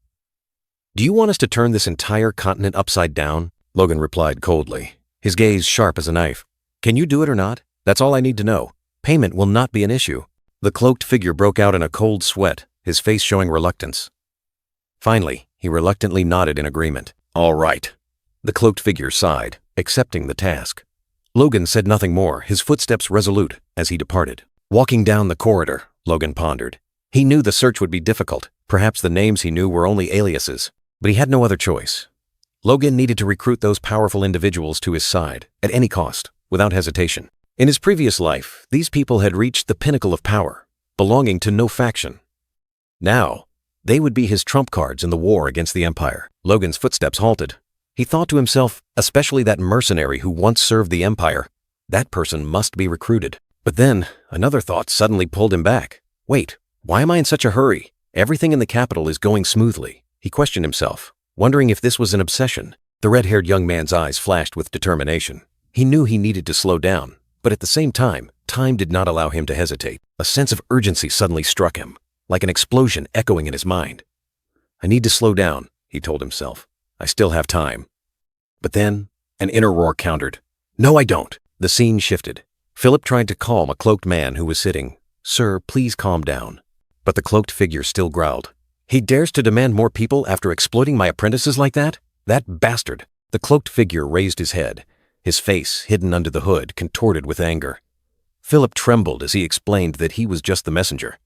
S1: Do you want us to turn this entire continent upside down?" Logan replied coldly, his gaze sharp as a knife. "Can you do it or not? That's all I need to know. Payment will not be an issue." The cloaked figure broke out in a cold sweat, his face showing reluctance. Finally, he reluctantly nodded in agreement. "All right." The cloaked figure sighed, accepting the task. Logan said nothing more, his footsteps resolute as he departed. Walking down the corridor, Logan pondered. He knew the search would be difficult. Perhaps the names he knew were only aliases, but he had no other choice. Logan needed to recruit those powerful individuals to his side, at any cost, without hesitation. In his previous life, these people had reached the pinnacle of power, belonging to no faction. Now, they would be his trump cards in the war against the Empire. Logan's footsteps halted. He thought to himself, especially that mercenary who once served the Empire, that person must be recruited. But then, another thought suddenly pulled him back. Wait, why am I in such a hurry? Everything in the capital is going smoothly. He questioned himself, wondering if this was an obsession. The red-haired young man's eyes flashed with determination. He knew he needed to slow down, but at the same time did not allow him to hesitate. A sense of urgency suddenly struck him, like an explosion echoing in his mind. "I need to slow down," he told himself. "I still have time." But then, an inner roar countered. "No, I don't." The scene shifted. Philip tried to calm a cloaked man who was sitting. "Sir, please calm down." But the cloaked figure still growled. "He dares to demand more people after exploiting my apprentices like that? That bastard!" The cloaked figure raised his head, his face, hidden under the hood, contorted with anger. Philip trembled as he explained that he was just the messenger.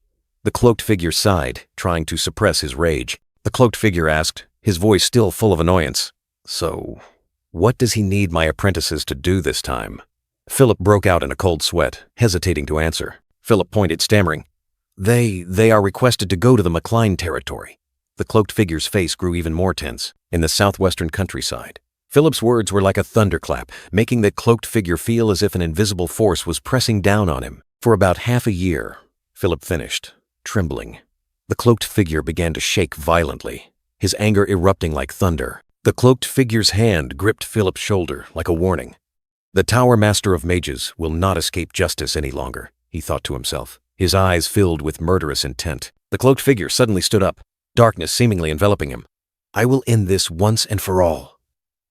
S1: The cloaked figure sighed, trying to suppress his rage. The cloaked figure asked, his voice still full of annoyance, "So, what does he need my apprentices to do this time?" Philip broke out in a cold sweat, hesitating to answer. Philip pointed, stammering, They are requested to go to the McLean territory." The cloaked figure's face grew even more tense, in the southwestern countryside. Philip's words were like a thunderclap, making the cloaked figure feel as if an invisible force was pressing down on him. "For about half a year," Philip finished, trembling. The cloaked figure began to shake violently, his anger erupting like thunder. The cloaked figure's hand gripped Philip's shoulder like a warning. "The Tower Master of Mages will not escape justice any longer," he thought to himself, his eyes filled with murderous intent. The cloaked figure suddenly stood up, darkness seemingly enveloping him. "I will end this once and for all."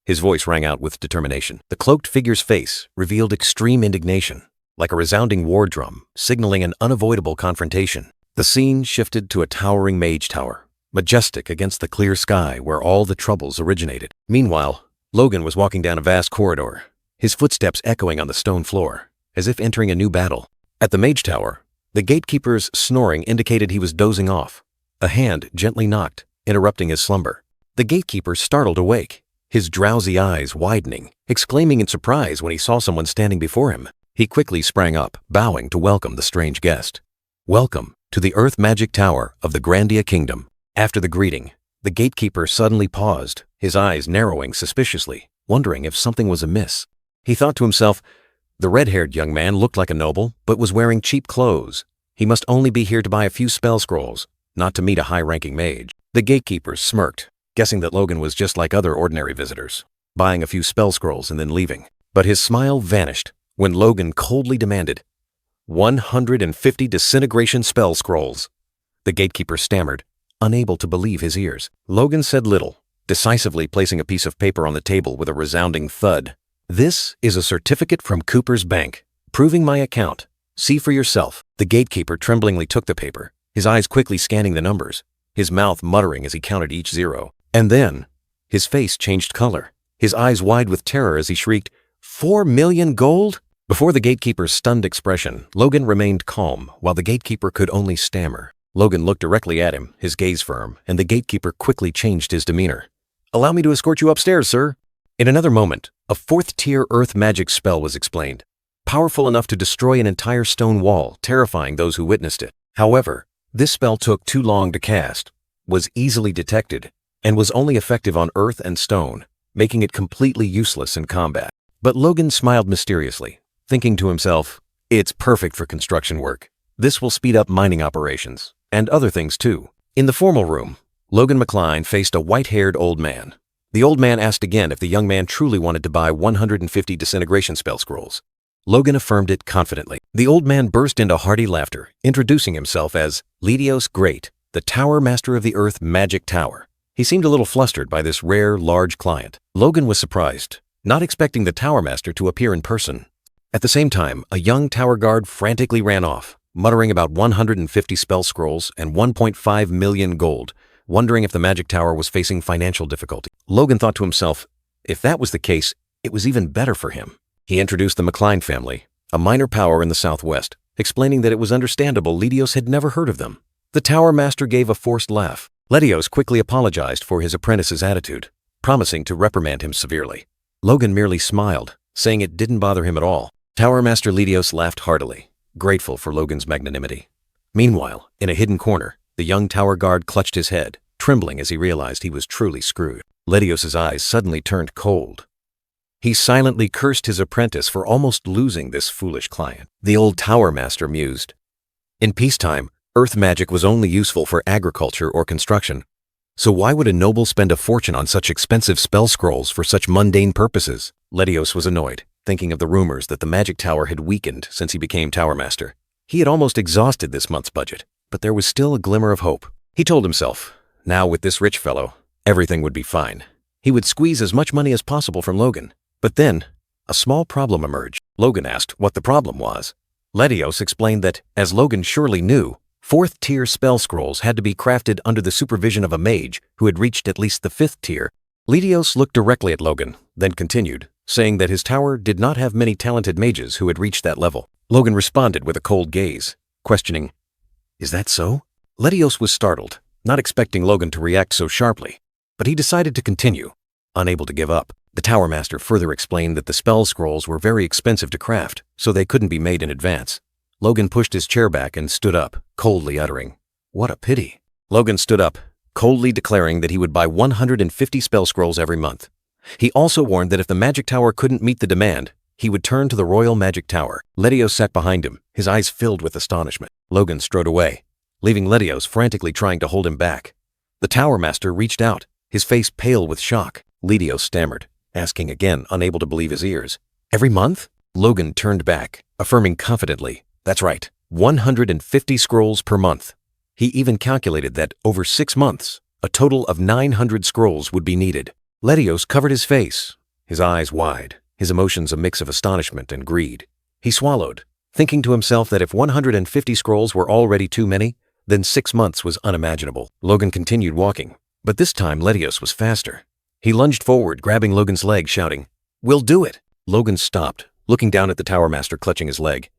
S1: His voice rang out with determination. The cloaked figure's face revealed extreme indignation, like a resounding war drum, signaling an unavoidable confrontation. The scene shifted to a towering mage tower, majestic against the clear sky where all the troubles originated. Meanwhile, Logan was walking down a vast corridor, his footsteps echoing on the stone floor, as if entering a new battle. At the mage tower, the gatekeeper's snoring indicated he was dozing off. A hand gently knocked, interrupting his slumber. The gatekeeper startled awake, his drowsy eyes widening, exclaiming in surprise when he saw someone standing before him. He quickly sprang up, bowing to welcome the strange guest. "Welcome to the Earth Magic Tower of the Grandia Kingdom." After the greeting, the gatekeeper suddenly paused, his eyes narrowing suspiciously, wondering if something was amiss. He thought to himself, the red-haired young man looked like a noble, but was wearing cheap clothes. He must only be here to buy a few spell scrolls, not to meet a high-ranking mage. The gatekeeper smirked, guessing that Logan was just like other ordinary visitors, buying a few spell scrolls and then leaving. But his smile vanished when Logan coldly demanded, 150 disintegration spell scrolls. The gatekeeper stammered, unable to believe his ears. Logan said little, decisively placing a piece of paper on the table with a resounding thud. "This is a certificate from Cooper's Bank, proving my account. See for yourself." The gatekeeper tremblingly took the paper, his eyes quickly scanning the numbers, his mouth muttering as he counted each zero. And then, his face changed color, his eyes wide with terror as he shrieked, 4 million gold? Before the gatekeeper's stunned expression, Logan remained calm, while the gatekeeper could only stammer. Logan looked directly at him, his gaze firm, and the gatekeeper quickly changed his demeanor. "Allow me to escort you upstairs, sir." In another moment, a 4th-tier earth magic spell was explained. powerful enough to destroy an entire stone wall, terrifying those who witnessed it. However, this spell took too long to cast, was easily detected, and was only effective on earth and stone, making it completely useless in combat. But Logan smiled mysteriously, thinking to himself, "It's perfect for construction work. This will speed up mining operations, and other things too." In the formal room, Logan McCline faced a white-haired old man. The old man asked again if the young man truly wanted to buy 150 disintegration spell scrolls. Logan affirmed it confidently. The old man burst into hearty laughter, introducing himself as Ledios Great, the Tower Master of the Earth Magic Tower. He seemed a little flustered by this rare, large client. Logan was surprised, not expecting the Tower Master to appear in person. At the same time, a young tower guard frantically ran off, muttering about 150 spell scrolls and 1.5 million gold, wondering if the magic tower was facing financial difficulty. Logan thought to himself, if that was the case, it was even better for him. He introduced the McCline family, a minor power in the southwest, explaining that it was understandable Ledios had never heard of them. The Tower Master gave a forced laugh. Ledios quickly apologized for his apprentice's attitude, promising to reprimand him severely. Logan merely smiled, saying it didn't bother him at all. Tower Master Ledios laughed heartily, grateful for Logan's magnanimity. Meanwhile, in a hidden corner, the young tower guard clutched his head, trembling as he realized he was truly screwed. Ledios' eyes suddenly turned cold. He silently cursed his apprentice for almost losing this foolish client. The old Tower Master mused. In peacetime, earth magic was only useful for agriculture or construction. So why would a noble spend a fortune on such expensive spell scrolls for such mundane purposes? Ledios was annoyed, thinking of the rumors that the magic tower had weakened since he became Tower Master. He had almost exhausted this month's budget, but there was still a glimmer of hope. He told himself, now with this rich fellow, everything would be fine. He would squeeze as much money as possible from Logan. But then, a small problem emerged. Logan asked what the problem was. Ledios explained that, as Logan surely knew, 4th-tier spell scrolls had to be crafted under the supervision of a mage who had reached at least the 5th tier. Ledios looked directly at Logan, then continued, saying that his tower did not have many talented mages who had reached that level. Logan responded with a cold gaze, questioning, "Is that so?" Ledios was startled, not expecting Logan to react so sharply, but he decided to continue, unable to give up. The Tower Master further explained that the spell scrolls were very expensive to craft, so they couldn't be made in advance. Logan pushed his chair back and stood up, coldly uttering, "What a pity." Logan stood up, coldly declaring that he would buy 150 spell scrolls every month. He also warned that if the magic tower couldn't meet the demand, he would turn to the Royal Magic Tower. Ledios sat behind him, his eyes filled with astonishment. Logan strode away, leaving Ledios frantically trying to hold him back. The Tower Master reached out, his face pale with shock. Ledios stammered, asking again, unable to believe his ears. "Every month?" Logan turned back, affirming confidently, "That's right, 150 scrolls per month." He even calculated that, over 6 months, a total of 900 scrolls would be needed. Ledios covered his face, his eyes wide, his emotions a mix of astonishment and greed. He swallowed, thinking to himself that if 150 scrolls were already too many, then 6 months was unimaginable. Logan continued walking, but this time Ledios was faster. He lunged forward, grabbing Logan's leg, shouting, "We'll do it!" Logan stopped, looking down at the Tower Master clutching his leg.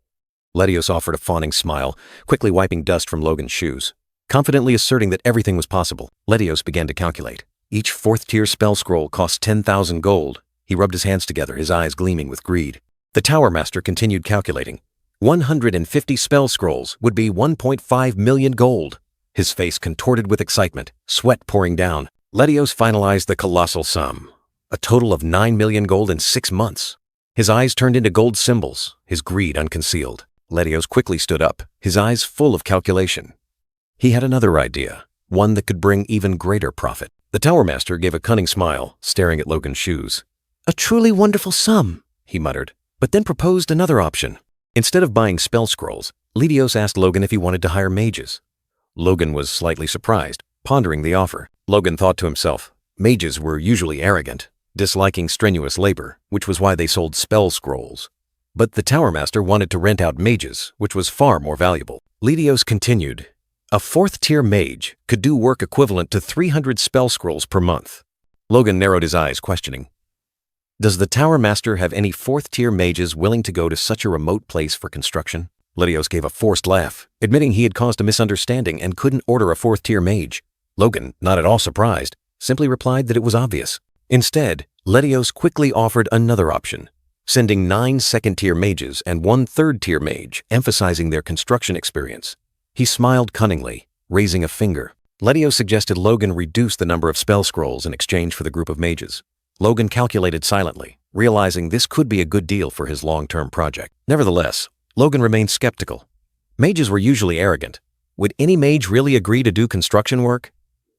S1: Ledios offered a fawning smile, quickly wiping dust from Logan's shoes. Confidently asserting that everything was possible, Ledios began to calculate. Each 4th-tier spell scroll cost 10,000 gold. He rubbed his hands together, his eyes gleaming with greed. The Tower Master continued calculating. 150 spell scrolls would be 1.5 million gold. His face contorted with excitement, sweat pouring down. Ledios finalized the colossal sum, a total of 9 million gold in 6 months. His eyes turned into gold symbols, his greed unconcealed. Ledios quickly stood up, his eyes full of calculation. He had another idea, one that could bring even greater profit. The Tower Master gave a cunning smile, staring at Logan's shoes. "A truly wonderful sum," he muttered, but then proposed another option. Instead of buying spell scrolls, Ledios asked Logan if he wanted to hire mages. Logan was slightly surprised, pondering the offer. Logan thought to himself, mages were usually arrogant, disliking strenuous labor, which was why they sold spell scrolls. But the Tower Master wanted to rent out mages, which was far more valuable. Ledios continued, "A 4th-tier mage could do work equivalent to 300 spell scrolls per month." Logan narrowed his eyes, questioning, "Does the Tower Master have any 4th-tier mages willing to go to such a remote place for construction?" Ledios gave a forced laugh, admitting he had caused a misunderstanding and couldn't order a 4th-tier mage. Logan, not at all surprised, simply replied that it was obvious. Instead, Ledios quickly offered another option, sending 9 second-tier mages and 1 third-tier mage, emphasizing their construction experience. He smiled cunningly, raising a finger. Letio suggested Logan reduce the number of spell scrolls in exchange for the group of mages. Logan calculated silently, realizing this could be a good deal for his long-term project. Nevertheless, Logan remained skeptical. Mages were usually arrogant. Would any mage really agree to do construction work?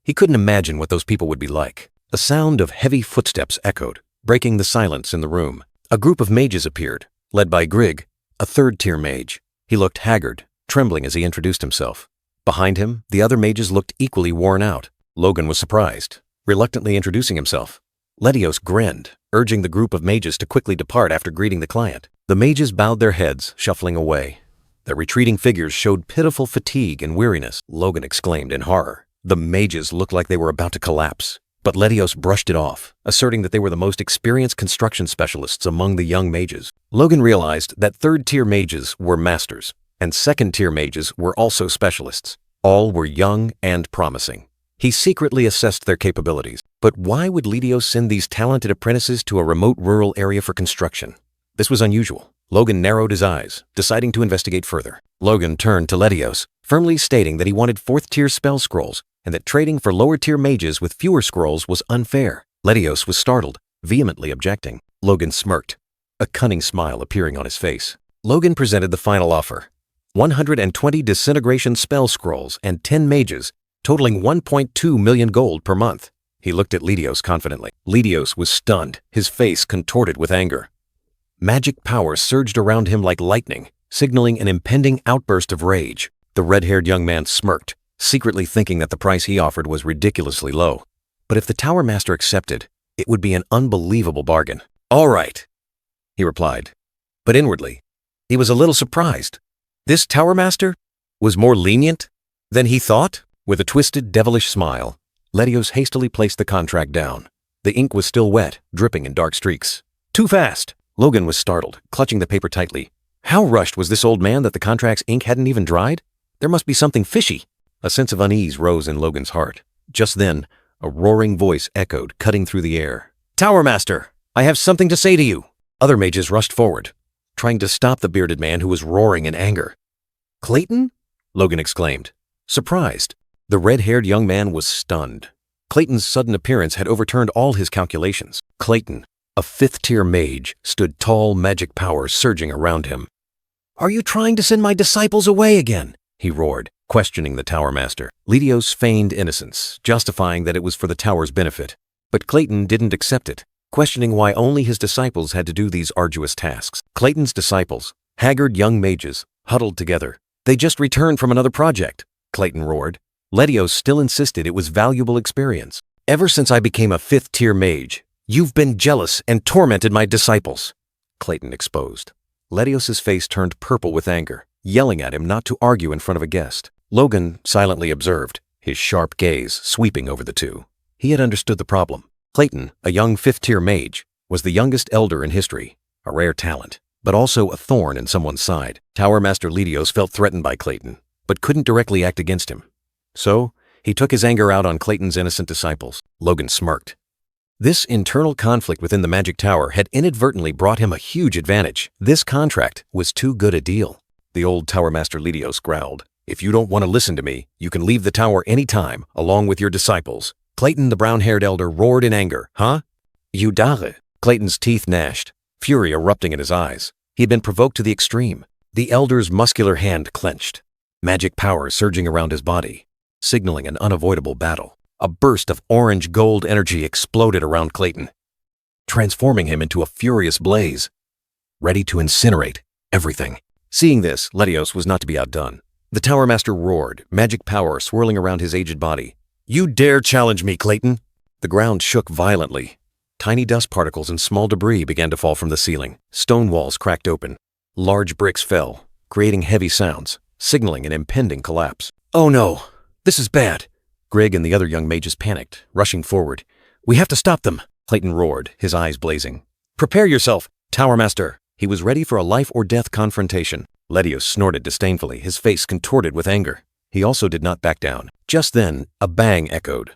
S1: He couldn't imagine what those people would be like. A sound of heavy footsteps echoed, breaking the silence in the room. A group of mages appeared, led by Grig, a third-tier mage. He looked haggard, trembling as he introduced himself. Behind him, the other mages looked equally worn out. Logan was surprised, reluctantly introducing himself. Letios grinned, urging the group of mages to quickly depart after greeting the client. The mages bowed their heads, shuffling away. Their retreating figures showed pitiful fatigue and weariness. Logan exclaimed in horror. The mages looked like they were about to collapse. But Letios brushed it off, asserting that they were the most experienced construction specialists among the young mages. Logan realized that third-tier mages were masters, and second-tier mages were also specialists. All were young and promising. He secretly assessed their capabilities. But why would Letios send these talented apprentices to a remote rural area for construction? This was unusual. Logan narrowed his eyes, deciding to investigate further. Logan turned to Letios, firmly stating that he wanted 4th-tier spell scrolls, and that trading for lower-tier mages with fewer scrolls was unfair. Letios was startled, vehemently objecting. Logan smirked, a cunning smile appearing on his face. Logan presented the final offer: 120 disintegration spell scrolls and 10 mages, totaling 1.2 million gold per month. He looked at Letios confidently. Letios was stunned, his face contorted with anger. Magic power surged around him like lightning, signaling an impending outburst of rage. The red-haired young man smirked, secretly thinking that the price he offered was ridiculously low. But if the Tower Master accepted, it would be an unbelievable bargain. "All right," he replied. But inwardly, he was a little surprised. This Tower Master was more lenient than he thought. With a twisted, devilish smile, Letios hastily placed the contract down. The ink was still wet, dripping in dark streaks. Too fast! Logan was startled, clutching the paper tightly. How rushed was this old man that the contract's ink hadn't even dried? There must be something fishy. A sense of unease rose in Logan's heart. Just then, a roaring voice echoed, cutting through the air. "Tower Master, I have something to say to you." Other mages rushed forward, trying to stop the bearded man who was roaring in anger. "Clayton?" Logan exclaimed, surprised. The red-haired young man was stunned. Clayton's sudden appearance had overturned all his calculations. Clayton, a 5th-tier mage, stood tall, magic power surging around him. "Are you trying to send my disciples away again?" he roared, questioning the Tower Master. Letios feigned innocence, justifying that it was for the Tower's benefit. But Clayton didn't accept it, questioning why only his disciples had to do these arduous tasks. Clayton's disciples, haggard young mages, huddled together. "They just returned from another project," Clayton roared. Letios still insisted it was valuable experience. "Ever since I became a 5th-tier mage, you've been jealous and tormented my disciples," Clayton exposed. Letios' face turned purple with anger, yelling at him not to argue in front of a guest. Logan silently observed, his sharp gaze sweeping over the two. He had understood the problem. Clayton, a young 5th-tier mage, was the youngest elder in history, a rare talent, but also a thorn in someone's side. Tower Master Letios felt threatened by Clayton, but couldn't directly act against him. So, he took his anger out on Clayton's innocent disciples. Logan smirked. This internal conflict within the Magic Tower had inadvertently brought him a huge advantage. This contract was too good a deal. The old Tower Master Letios growled, "If you don't want to listen to me, you can leave the tower any time, along with your disciples." Clayton, the brown-haired elder, roared in anger. "Huh? You dare?" Clayton's teeth gnashed, fury erupting in his eyes. He had been provoked to the extreme. The elder's muscular hand clenched, magic power surging around his body, signaling an unavoidable battle. A burst of orange-gold energy exploded around Clayton, transforming him into a furious blaze, ready to incinerate everything. Seeing this, Letios was not to be outdone. The Tower Master roared, magic power swirling around his aged body. "You dare challenge me, Clayton?" The ground shook violently. Tiny dust particles and small debris began to fall from the ceiling. Stone walls cracked open. Large bricks fell, creating heavy sounds, signaling an impending collapse. "Oh no! This is bad!" Grig and the other young mages panicked, rushing forward. "We have to stop them!" Clayton roared, his eyes blazing. "Prepare yourself, Tower Master!" He was ready for a life-or-death confrontation. Letios snorted disdainfully, his face contorted with anger. He also did not back down. Just then, a bang echoed.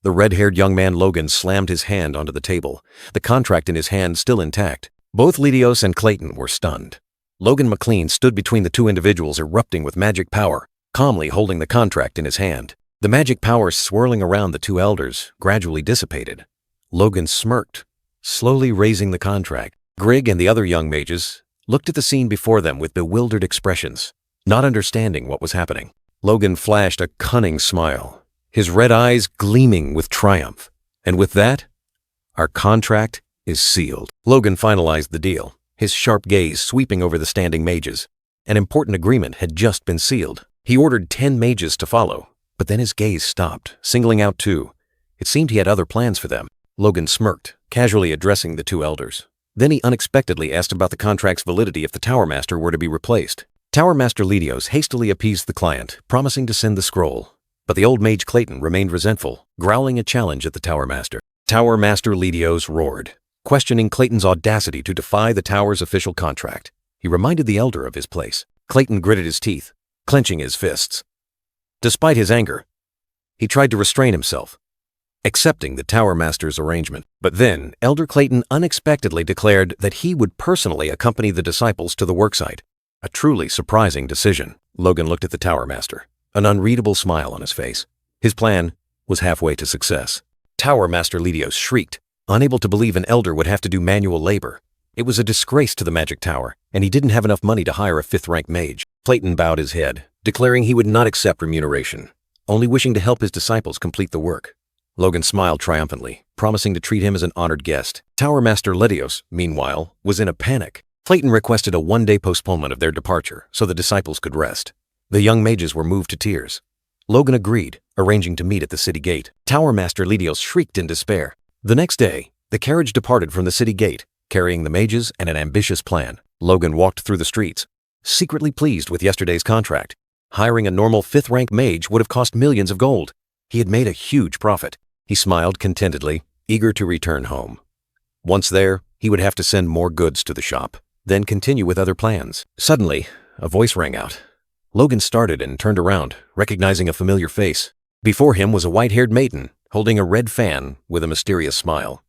S1: The red-haired young man Logan slammed his hand onto the table, the contract in his hand still intact. Both Ledios and Clayton were stunned. Logan McLean stood between the two individuals erupting with magic power, calmly holding the contract in his hand. The magic power swirling around the two elders gradually dissipated. Logan smirked, slowly raising the contract. Grigg and the other young mages looked at the scene before them with bewildered expressions, not understanding what was happening. Logan flashed a cunning smile, his red eyes gleaming with triumph. And with that, our contract is sealed. Logan finalized the deal, his sharp gaze sweeping over the standing mages. An important agreement had just been sealed. He ordered 10 mages to follow, but then his gaze stopped, singling out 2. It seemed he had other plans for them. Logan smirked, casually addressing the 2 elders. Then he unexpectedly asked about the contract's validity if the Tower Master were to be replaced. Tower Master Ledios hastily appeased the client, promising to send the scroll. But the old mage Clayton remained resentful, growling a challenge at the Tower Master. Tower Master Ledios roared, questioning Clayton's audacity to defy the Tower's official contract. He reminded the elder of his place. Clayton gritted his teeth, clenching his fists. Despite his anger, he tried to restrain himself, accepting the Tower Master's arrangement. But then, Elder Clayton unexpectedly declared that he would personally accompany the disciples to the worksite. A truly surprising decision. Logan looked at the Tower Master, an unreadable smile on his face. His plan was halfway to success. Tower Master Ledios shrieked, unable to believe an elder would have to do manual labor. It was a disgrace to the Magic Tower, and he didn't have enough money to hire a 5th-rank mage. Clayton bowed his head, declaring he would not accept remuneration, only wishing to help his disciples complete the work. Logan smiled triumphantly, promising to treat him as an honored guest. Tower Master Ledios, meanwhile, was in a panic. Clayton requested a 1-day postponement of their departure so the disciples could rest. The young mages were moved to tears. Logan agreed, arranging to meet at the city gate. Tower Master Ledios shrieked in despair. The next day, the carriage departed from the city gate, carrying the mages and an ambitious plan. Logan walked through the streets, secretly pleased with yesterday's contract. Hiring a normal 5th-rank mage would have cost millions of gold. He had made a huge profit. He smiled contentedly, eager to return home. Once there, he would have to send more goods to the shop, then continue with other plans. Suddenly, a voice rang out. Logan started and turned around, recognizing a familiar face. Before him was a white-haired maiden, holding a red fan with a mysterious smile.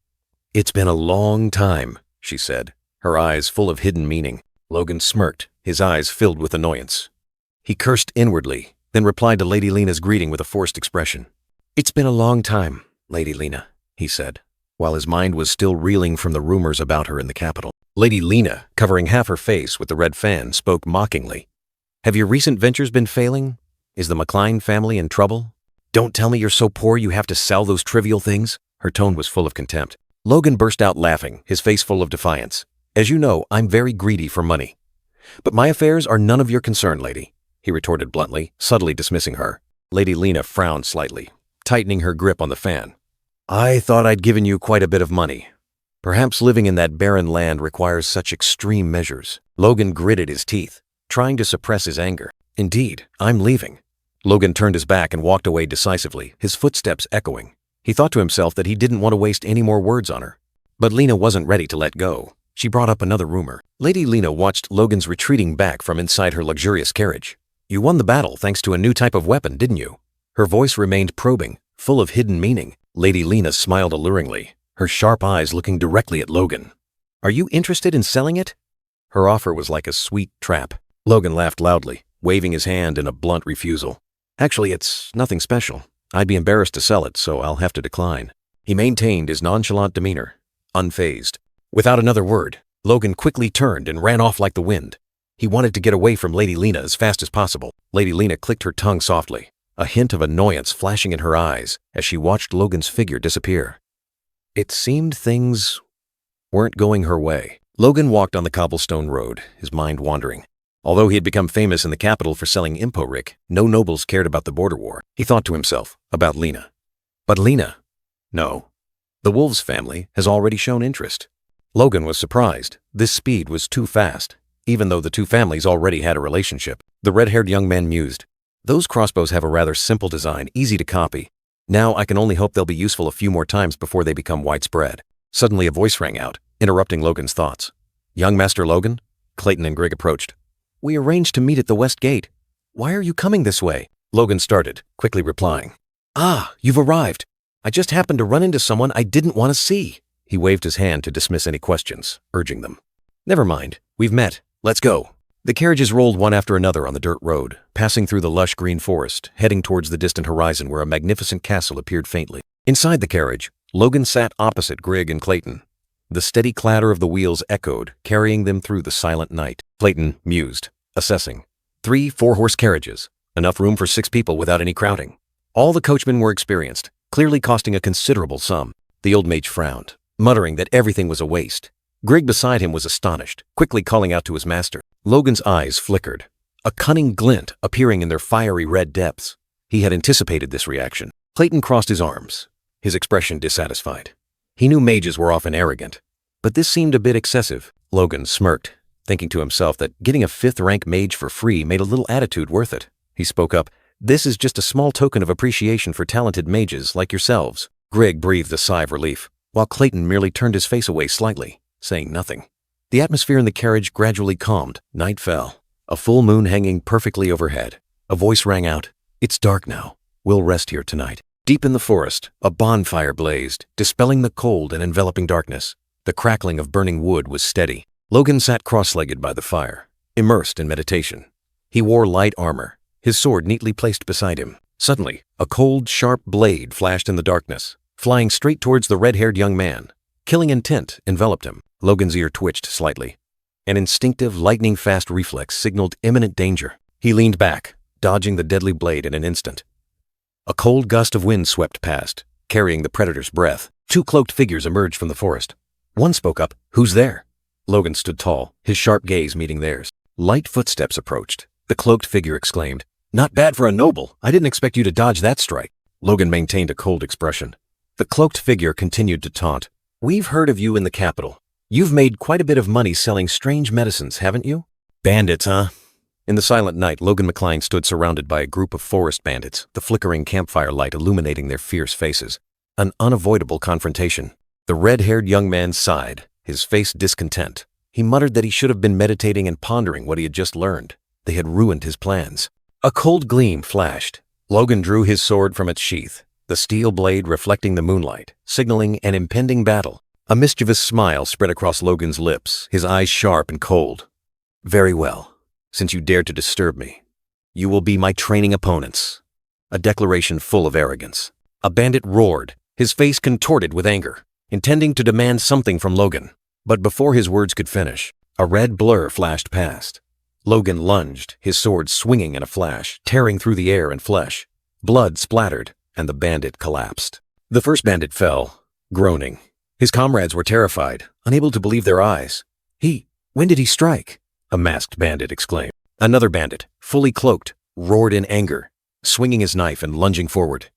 S1: "It's been a long time," she said, her eyes full of hidden meaning. Logan smirked, his eyes filled with annoyance. He cursed inwardly, then replied to Lady Lena's greeting with a forced expression. "It's been a long time, Lady Lena," he said, while his mind was still reeling from the rumors about her in the capital. Lady Lena, covering half her face with the red fan, spoke mockingly. "Have your recent ventures been failing? Is the McLean family in trouble? Don't tell me you're so poor you have to sell those trivial things." Her tone was full of contempt. Logan burst out laughing, his face full of defiance. "As you know, I'm very greedy for money. But my affairs are none of your concern, lady," he retorted bluntly, subtly dismissing her. Lady Lena frowned slightly, tightening her grip on the fan. "I thought I'd given you quite a bit of money. Perhaps living in that barren land requires such extreme measures." Logan gritted his teeth, trying to suppress his anger. "Indeed, I'm leaving." Logan turned his back and walked away decisively, his footsteps echoing. He thought to himself that he didn't want to waste any more words on her. But Lena wasn't ready to let go. She brought up another rumor. Lady Lena watched Logan's retreating back from inside her luxurious carriage. "You won the battle thanks to a new type of weapon, didn't you?" Her voice remained probing, full of hidden meaning. Lady Lena smiled alluringly, her sharp eyes looking directly at Logan. "Are you interested in selling it?" Her offer was like a sweet trap. Logan laughed loudly, waving his hand in a blunt refusal. "Actually, it's nothing special. I'd be embarrassed to sell it, so I'll have to decline." He maintained his nonchalant demeanor, unfazed. Without another word, Logan quickly turned and ran off like the wind. He wanted to get away from Lady Lena as fast as possible. Lady Lena clicked her tongue softly, a hint of annoyance flashing in her eyes as she watched Logan's figure disappear. It seemed things weren't going her way. Logan walked on the cobblestone road, his mind wandering. Although he had become famous in the capital for selling impo-rick, no nobles cared about the border war. He thought to himself about Lena. But Lena? No. The Wolves family has already shown interest. Logan was surprised. This speed was too fast, even though the two families already had a relationship. The red-haired young man mused. "Those crossbows have a rather simple design, easy to copy. Now I can only hope they'll be useful a few more times before they become widespread." Suddenly a voice rang out, interrupting Logan's thoughts. "Young Master Logan?" Clayton and Grigg approached. "We arranged to meet at the West Gate. Why are you coming this way?" Logan started, quickly replying. "Ah, you've arrived. I just happened to run into someone I didn't want to see." He waved his hand to dismiss any questions, urging them. Never mind, we've met. Let's go. The carriages rolled one after another on the dirt road, passing through the lush green forest, heading towards the distant horizon where a magnificent castle appeared faintly. Inside the carriage, Logan sat opposite Grigg and Clayton. The steady clatter of the wheels echoed, carrying them through the silent night. Clayton mused, assessing. 3 4-horse carriages, enough room for 6 people without any crowding. All the coachmen were experienced, clearly costing a considerable sum. The old mage frowned, muttering that everything was a waste. Grigg beside him was astonished, quickly calling out to his master. Logan's eyes flickered, a cunning glint appearing in their fiery red depths. He had anticipated this reaction. Clayton crossed his arms, his expression dissatisfied. He knew mages were often arrogant, but this seemed a bit excessive. Logan smirked, thinking to himself that getting a 5th-rank mage for free made a little attitude worth it. He spoke up, "This is just a small token of appreciation for talented mages like yourselves." Grigg breathed a sigh of relief, while Clayton merely turned his face away slightly, saying nothing. The atmosphere in the carriage gradually calmed. Night fell, a full moon hanging perfectly overhead. A voice rang out, "It's dark now. We'll rest here tonight." Deep in the forest, a bonfire blazed, dispelling the cold and enveloping darkness. The crackling of burning wood was steady. Logan sat cross-legged by the fire, immersed in meditation. He wore light armor, his sword neatly placed beside him. Suddenly, a cold, sharp blade flashed in the darkness, flying straight towards the red-haired young man. Killing intent enveloped him. Logan's ear twitched slightly. An instinctive, lightning-fast reflex signaled imminent danger. He leaned back, dodging the deadly blade in an instant. A cold gust of wind swept past, carrying the predator's breath. 2 cloaked figures emerged from the forest. One spoke up, "Who's there?" Logan stood tall, his sharp gaze meeting theirs. Light footsteps approached. The cloaked figure exclaimed, "Not bad for a noble. I didn't expect you to dodge that strike." Logan maintained a cold expression. The cloaked figure continued to taunt, "We've heard of you in the capital. You've made quite a bit of money selling strange medicines, haven't you?" "Bandits, huh?" In the silent night, Logan McCline stood surrounded by a group of forest bandits, the flickering campfire light illuminating their fierce faces. An unavoidable confrontation. The red-haired young man sighed, his face discontent. He muttered that he should have been meditating and pondering what he had just learned. They had ruined his plans. A cold gleam flashed. Logan drew his sword from its sheath, the steel blade reflecting the moonlight, signaling an impending battle. A mischievous smile spread across Logan's lips, his eyes sharp and cold. "Very well. Since you dared to disturb me, you will be my training opponents." A declaration full of arrogance. A bandit roared, his face contorted with anger, intending to demand something from Logan. But before his words could finish, a red blur flashed past. Logan lunged, his sword swinging in a flash, tearing through the air and flesh. Blood splattered, and the bandit collapsed. The first bandit fell, groaning. His comrades were terrified, unable to believe their eyes. When did he strike?" a masked bandit exclaimed. Another bandit, fully cloaked, roared in anger, swinging his knife and lunging forward.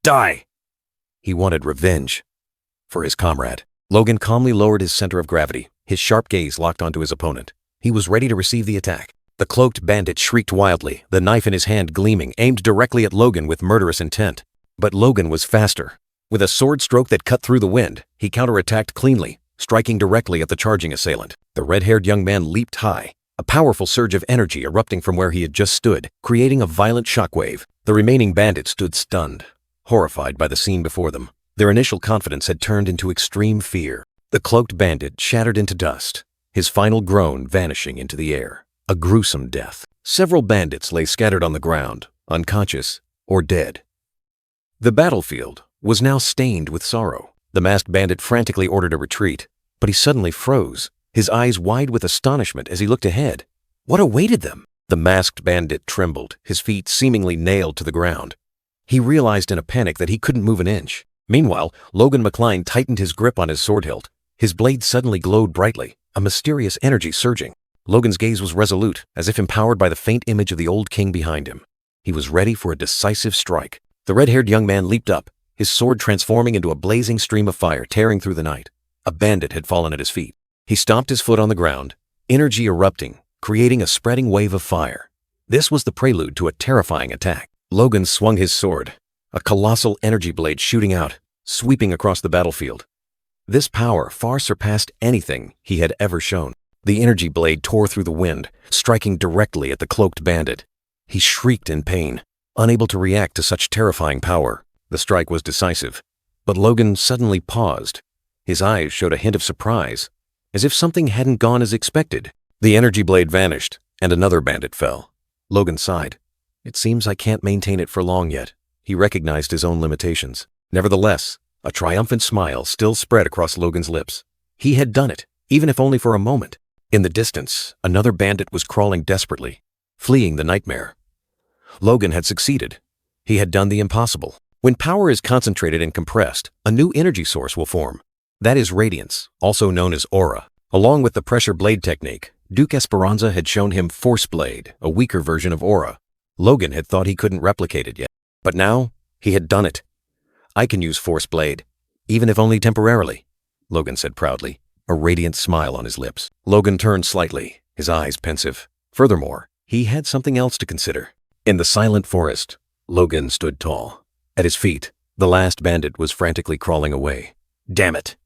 S1: "Die!" He wanted revenge for his comrade. Logan calmly lowered his center of gravity, his sharp gaze locked onto his opponent. He was ready to receive the attack. The cloaked bandit shrieked wildly, the knife in his hand gleaming, aimed directly at Logan with murderous intent. But Logan was faster. With a sword stroke that cut through the wind, he counterattacked cleanly, striking directly at the charging assailant. The red-haired young man leaped high, a powerful surge of energy erupting from where he had just stood, creating a violent shockwave. The remaining bandits stood stunned, horrified by the scene before them. Their initial confidence had turned into extreme fear. The cloaked bandit shattered into dust, his final groan vanishing into the air. A gruesome death. Several bandits lay scattered on the ground, unconscious or dead. The battlefield was now stained with sorrow. The masked bandit frantically ordered a retreat, but he suddenly froze, his eyes wide with astonishment as he looked ahead. What awaited them? The masked bandit trembled, his feet seemingly nailed to the ground. He realized in a panic that he couldn't move an inch. Meanwhile, Logan McCline tightened his grip on his sword hilt. His blade suddenly glowed brightly, a mysterious energy surging. Logan's gaze was resolute, as if empowered by the faint image of the old king behind him. He was ready for a decisive strike. The red-haired young man leaped up, his sword transforming into a blazing stream of fire tearing through the night. A bandit had fallen at his feet. He stomped his foot on the ground, energy erupting, creating a spreading wave of fire. This was the prelude to a terrifying attack. Logan swung his sword, a colossal energy blade shooting out, sweeping across the battlefield. This power far surpassed anything he had ever shown. The energy blade tore through the wind, striking directly at the cloaked bandit. He shrieked in pain, unable to react to such terrifying power. The strike was decisive, but Logan suddenly paused. His eyes showed a hint of surprise. as if something hadn't gone as expected. The energy blade vanished, and another bandit fell. Logan sighed. It seems I can't maintain it for long yet. He recognized his own limitations. Nevertheless, a triumphant smile still spread across Logan's lips. He had done it, even if only for a moment. In the distance, another bandit was crawling desperately, fleeing the nightmare. Logan had succeeded. He had done the impossible. When power is concentrated and compressed, a new energy source will form. That is radiance, also known as aura. Along with the pressure blade technique, Duke Esperanza had shown him Force Blade, a weaker version of aura. Logan had thought he couldn't replicate it yet. But now, he had done it. I can use Force Blade, even if only temporarily, Logan said proudly, a radiant smile on his lips. Logan turned slightly, his eyes pensive. Furthermore, he had something else to consider. In the silent forest, Logan stood tall. At his feet, the last bandit was frantically crawling away. Damn it!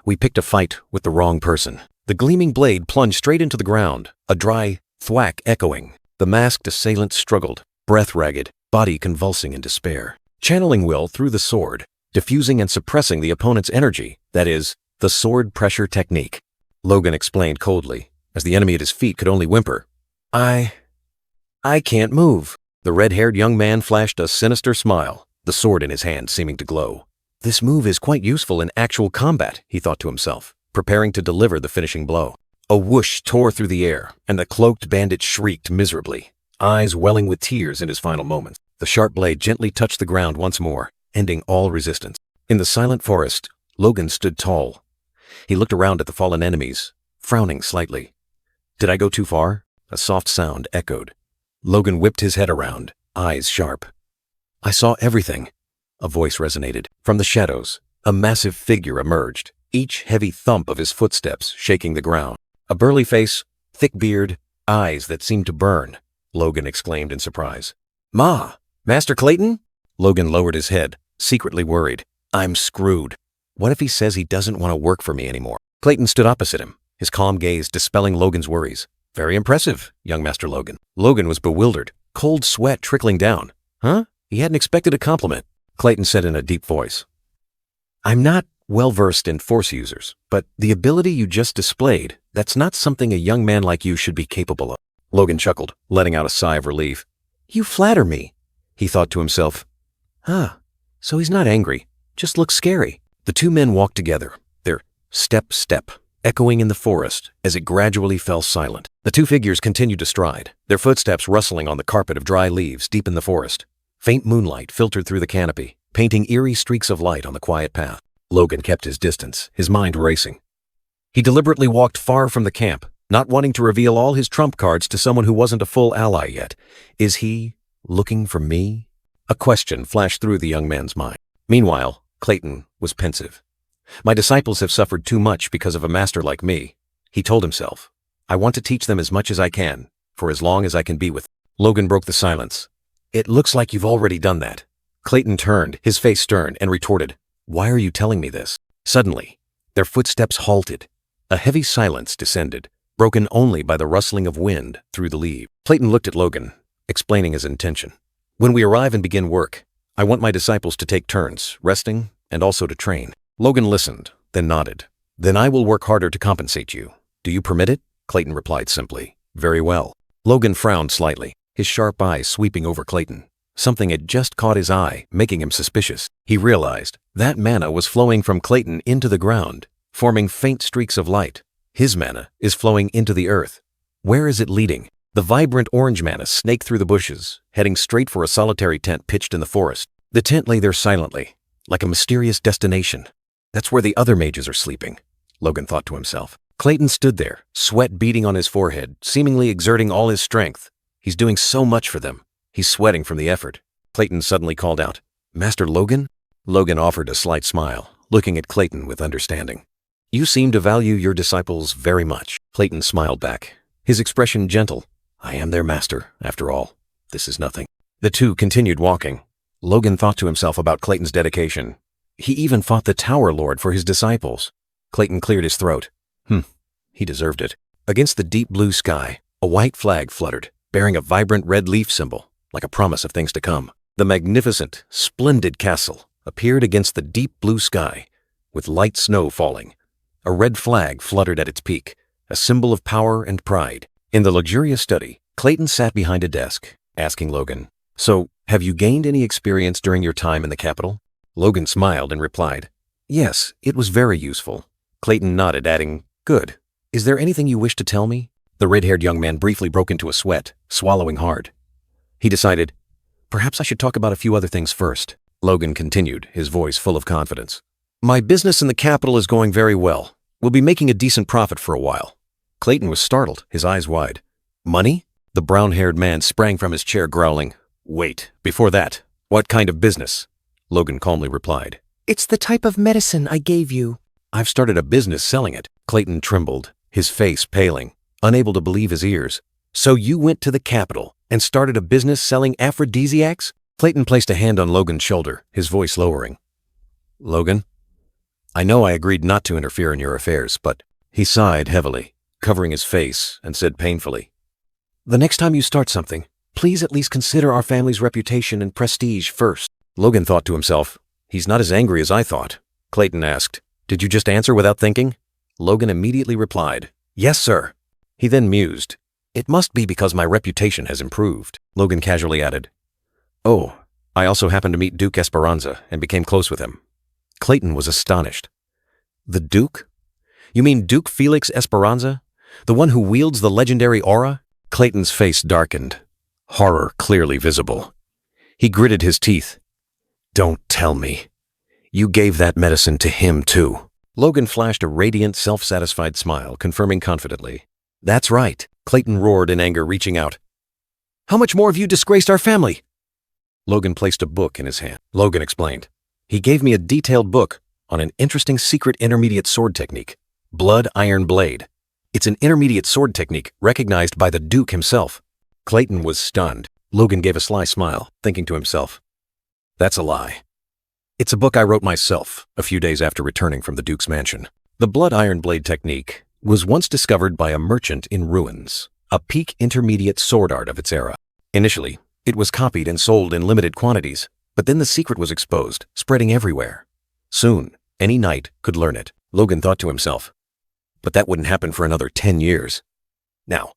S1: We picked a fight with the wrong person. The gleaming blade plunged straight into the ground, a dry thwack echoing. The masked assailant struggled, breath ragged, body convulsing in despair. Channeling will through the sword, diffusing and suppressing the opponent's energy, that is, the sword pressure technique. Logan explained coldly, as the enemy at his feet could only whimper. I can't move. The red-haired young man flashed a sinister smile, the sword in his hand seeming to glow. This move is quite useful in actual combat, he thought to himself, preparing to deliver the finishing blow. A whoosh tore through the air, and the cloaked bandit shrieked miserably, eyes welling with tears in his final moments. The sharp blade gently touched the ground once more, ending all resistance. In the silent forest, Logan stood tall. He looked around at the fallen enemies, frowning slightly. Did I go too far? A soft sound echoed. Logan whipped his head around, eyes sharp. I saw everything. A voice resonated. From the shadows, a massive figure emerged, each heavy thump of his footsteps shaking the ground. A burly face, thick beard, eyes that seemed to burn, Logan exclaimed in surprise. Ma! Master Clayton? Logan lowered his head, secretly worried. I'm screwed. What if he says he doesn't want to work for me anymore? Clayton stood opposite him, his calm gaze dispelling Logan's worries. Very impressive, young Master Logan. Logan was bewildered, cold sweat trickling down. Huh? He hadn't expected a compliment. Clayton said in a deep voice. I'm not well-versed in force users, but the ability you just displayed, that's not something a young man like you should be capable of. Logan chuckled, letting out a sigh of relief. You flatter me, he thought to himself. So he's not angry, just looks scary. The two men walked together, their step, echoing in the forest as it gradually fell silent. The two figures continued to stride, their footsteps rustling on the carpet of dry leaves deep in the forest. Faint moonlight filtered through the canopy, painting eerie streaks of light on the quiet path. Logan kept his distance, his mind racing. He deliberately walked far from the camp, not wanting to reveal all his trump cards to someone who wasn't a full ally yet. Is he looking for me? A question flashed through the young man's mind. Meanwhile, Clayton was pensive. My disciples have suffered too much because of a master like me, he told himself. I want to teach them as much as I can, for as long as I can be with them. Logan broke the silence. It looks like you've already done that. Clayton turned, his face stern, and retorted, Why are you telling me this? Suddenly, their footsteps halted. A heavy silence descended, broken only by the rustling of wind through the leaves. Clayton looked at Logan, explaining his intention. When we arrive and begin work, I want my disciples to take turns, resting, and also to train. Logan listened, then nodded. Then I will work harder to compensate you. Do you permit it? Clayton replied simply. Very well. Logan frowned slightly, his sharp eyes sweeping over Clayton. Something had just caught his eye, making him suspicious. He realized that mana was flowing from Clayton into the ground, forming faint streaks of light. His mana is flowing into the earth. Where is it leading? The vibrant orange mana snaked through the bushes, heading straight for a solitary tent pitched in the forest. The tent lay there silently, like a mysterious destination. That's where the other mages are sleeping, Logan thought to himself. Clayton stood there, sweat beading on his forehead, seemingly exerting all his strength. He's doing so much for them. He's sweating from the effort. Clayton suddenly called out, Master Logan? Logan offered a slight smile, looking at Clayton with understanding. You seem to value your disciples very much. Clayton smiled back, his expression gentle. I am their master, after all. This is nothing. The two continued walking. Logan thought to himself about Clayton's dedication. He even fought the Tower Lord for his disciples. Clayton cleared his throat. He deserved it. Against the deep blue sky, a white flag fluttered, bearing a vibrant red leaf symbol, like a promise of things to come. The magnificent, splendid castle appeared against the deep blue sky, with light snow falling. A red flag fluttered at its peak, a symbol of power and pride. In the luxurious study, Clayton sat behind a desk, asking Logan, "So, have you gained any experience during your time in the capital?" Logan smiled and replied, "Yes, it was very useful." Clayton nodded, adding, "Good. Is there anything you wish to tell me?" The red-haired young man briefly broke into a sweat, swallowing hard. He decided, "Perhaps I should talk about a few other things first." Logan continued, his voice full of confidence. "My business in the capital is going very well. We'll be making a decent profit for a while." Clayton was startled, his eyes wide. "Money?" The brown-haired man sprang from his chair, growling. "Wait, before that, what kind of business?" Logan calmly replied,
S2: It's the type of medicine I gave you.
S1: "I've started a business selling it." Clayton trembled, his face paling, unable to believe his ears. "So you went to the capital and started a business selling aphrodisiacs?" Clayton placed a hand on Logan's shoulder, his voice lowering. "Logan, I know I agreed not to interfere in your affairs, but..." He sighed heavily, covering his face, and said painfully, "The next time you start something, please at least consider our family's reputation and prestige first." Logan thought to himself, "He's not as angry as I thought." Clayton asked, "Did you just answer without thinking?" Logan immediately replied, "Yes, sir." He then mused, "It must be because my reputation has improved." Logan casually added, "Oh, I also happened to meet Duke Esperanza and became close with him." Clayton was astonished. "The Duke? You mean Duke Felix Esperanza? The one who wields the legendary aura?" Clayton's face darkened, horror clearly visible. He gritted his teeth. "Don't tell me. You gave that medicine to him too." Logan flashed a radiant, self-satisfied smile, confirming confidently, "That's right." Clayton roared in anger, reaching out. "How much more have you disgraced our family?" Logan placed a book in his hand. Logan explained, "He gave me a detailed book on an interesting secret intermediate sword technique, Blood Iron Blade. It's an intermediate sword technique recognized by the Duke himself." Clayton was stunned. Logan gave a sly smile, thinking to himself, "That's a lie. It's a book I wrote myself a few days after returning from the Duke's mansion." The Blood Iron Blade technique was once discovered by a merchant in ruins, a peak intermediate sword art of its era. Initially, it was copied and sold in limited quantities, but then the secret was exposed, spreading everywhere. Soon, any knight could learn it. Logan thought to himself, "But that wouldn't happen for another 10 years. Now,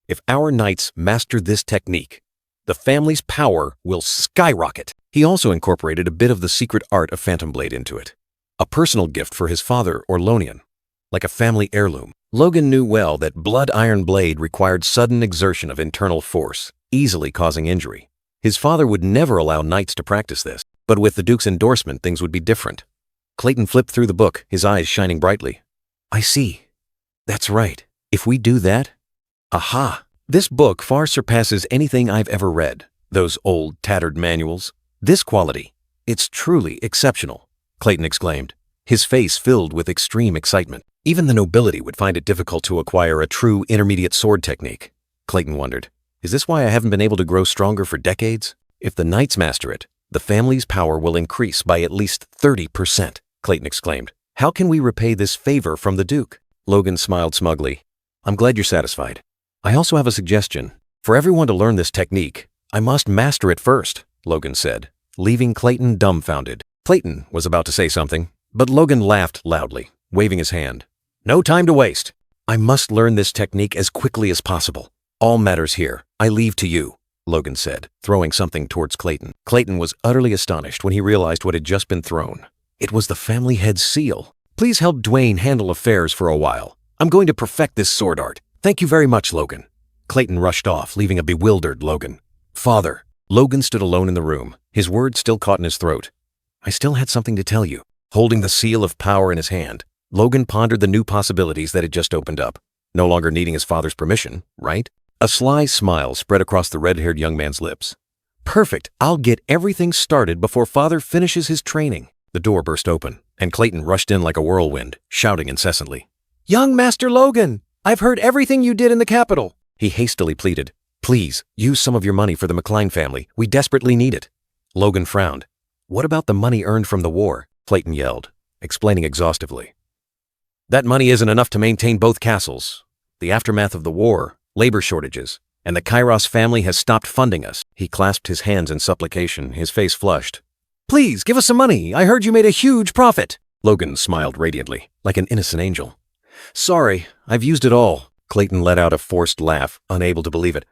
S1: if our knights master this technique, the family's power will skyrocket." He also incorporated a bit of the secret art of Phantom Blade into it, a personal gift for his father or Lonian, like a family heirloom. Logan knew well that Blood Iron Blade required sudden exertion of internal force, easily causing injury. His father would never allow knights to practice this, but with the Duke's endorsement, things would be different. Clayton flipped through the book, his eyes shining brightly. "I see. That's right. If we do that..." Aha! This book far surpasses anything I've ever read. Those old, tattered manuals. This quality, it's truly exceptional, Clayton exclaimed, his face filled with extreme excitement. Even the nobility would find it difficult to acquire a true intermediate sword technique. Clayton wondered, is this why I haven't been able to grow stronger for decades? If the knights master it, the family's power will increase by at least 30%, Clayton exclaimed. How can we repay this favor from the Duke? Logan smiled smugly. I'm glad you're satisfied. I also have a suggestion. For everyone to learn this technique, I must master it first, Logan said, leaving Clayton dumbfounded. Clayton was about to say something, but Logan laughed loudly, waving his hand. No time to waste. I must learn this technique as quickly as possible. All matters here, I leave to you, Logan said, throwing something towards Clayton. Clayton was utterly astonished when he realized what had just been thrown. It was the family head's seal. Please help Dwayne handle affairs for a while. I'm going to perfect this sword art. Thank you very much, Logan. Clayton rushed off, leaving a bewildered Logan. Father. Logan stood alone in the room, his words still caught in his throat. I still had something to tell you. Holding the seal of power in his hand, Logan pondered the new possibilities that had just opened up. No longer needing his father's permission, right? A sly smile spread across the red-haired young man's lips. Perfect. I'll get everything started before father finishes his training. The door burst open, and Clayton rushed in like a whirlwind, shouting incessantly. Young Master Logan! I've heard everything you did in the capital. He hastily pleaded. Please, use some of your money for the McLean family. We desperately need it. Logan frowned. What about the money earned from the war? Clayton yelled, explaining exhaustively. That money isn't enough to maintain both castles. The aftermath of the war, labor shortages, and the Kairos family has stopped funding us. He clasped his hands in supplication, his face flushed. Please, give us some money. I heard you made a huge profit. Logan smiled radiantly, like an innocent angel. Sorry, I've used it all. Clayton let out a forced laugh, unable to believe it.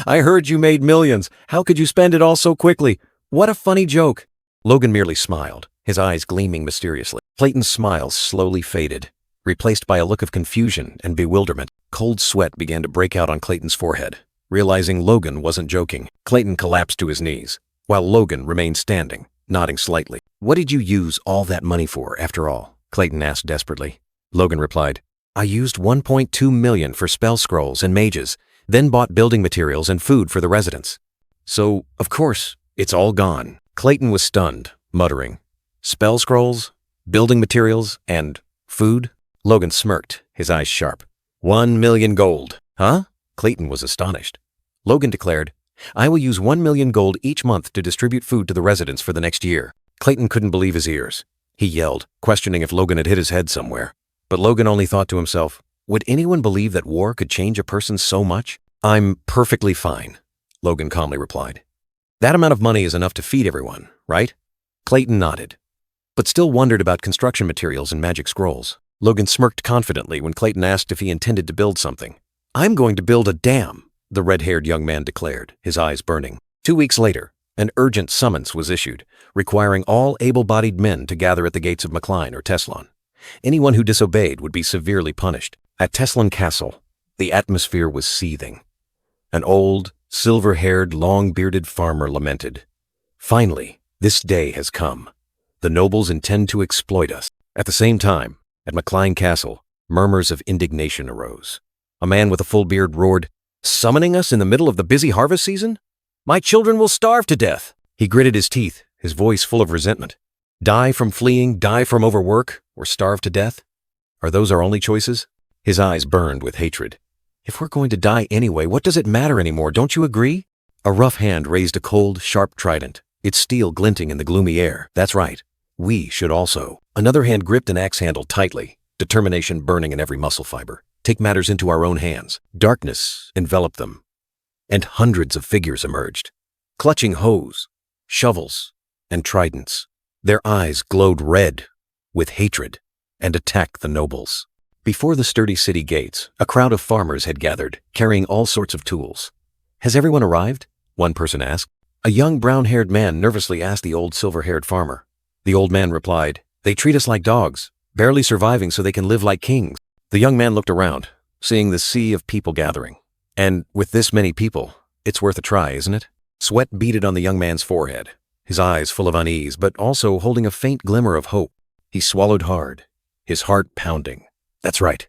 S1: I heard you made millions. How could you spend it all so quickly? What a funny joke. Logan merely smiled, his eyes gleaming mysteriously. Clayton's smile slowly faded, replaced by a look of confusion and bewilderment. Cold sweat began to break out on Clayton's forehead. Realizing Logan wasn't joking, Clayton collapsed to his knees, while Logan remained standing, nodding slightly. What did you use all that money for, after all? Clayton asked desperately. Logan replied, I used 1.2 million for spell scrolls and mages, then bought building materials and food for the residents. So, of course, it's all gone. Clayton was stunned, muttering, spell scrolls, building materials, and food? Logan smirked, his eyes sharp. 1 million gold. Huh? Clayton was astonished. Logan declared, I will use 1 million gold each month to distribute food to the residents for the next year. Clayton couldn't believe his ears. He yelled, questioning if Logan had hit his head somewhere. But Logan only thought to himself, would anyone believe that war could change a person so much? I'm perfectly fine, Logan calmly replied. That amount of money is enough to feed everyone, right? Clayton nodded, but still wondered about construction materials and magic scrolls. Logan smirked confidently when Clayton asked if he intended to build something. I'm going to build a dam, the red-haired young man declared, his eyes burning. 2 weeks later, an urgent summons was issued, requiring all able-bodied men to gather at the gates of Macline or Teslon. Anyone who disobeyed would be severely punished. At Teslon Castle, the atmosphere was seething. An old, silver-haired, long-bearded farmer lamented. Finally, this day has come. The nobles intend to exploit us. At the same time, at Macline Castle, murmurs of indignation arose. A man with a full beard roared, Summoning us in the middle of the busy harvest season? My children will starve to death. He gritted his teeth, his voice full of resentment. Die from fleeing, die from overwork, or starve to death? Are those our only choices? His eyes burned with hatred. If we're going to die anyway, what does it matter anymore, don't you agree? A rough hand raised a cold, sharp trident, its steel glinting in the gloomy air. That's right. We should also. Another hand gripped an axe handle tightly, determination burning in every muscle fiber. Take matters into our own hands. Darkness enveloped them, and hundreds of figures emerged, clutching hoes, shovels, and tridents. Their eyes glowed red with hatred and attacked the nobles. Before the sturdy city gates, a crowd of farmers had gathered, carrying all sorts of tools. Has everyone arrived? One person asked. A young brown-haired man nervously asked the old silver-haired farmer. The old man replied, They treat us like dogs, barely surviving so they can live like kings. The young man looked around, seeing the sea of people gathering. And with this many people, it's worth a try, isn't it? Sweat beaded on the young man's forehead, his eyes full of unease, but also holding a faint glimmer of hope. He swallowed hard, his heart pounding. That's right.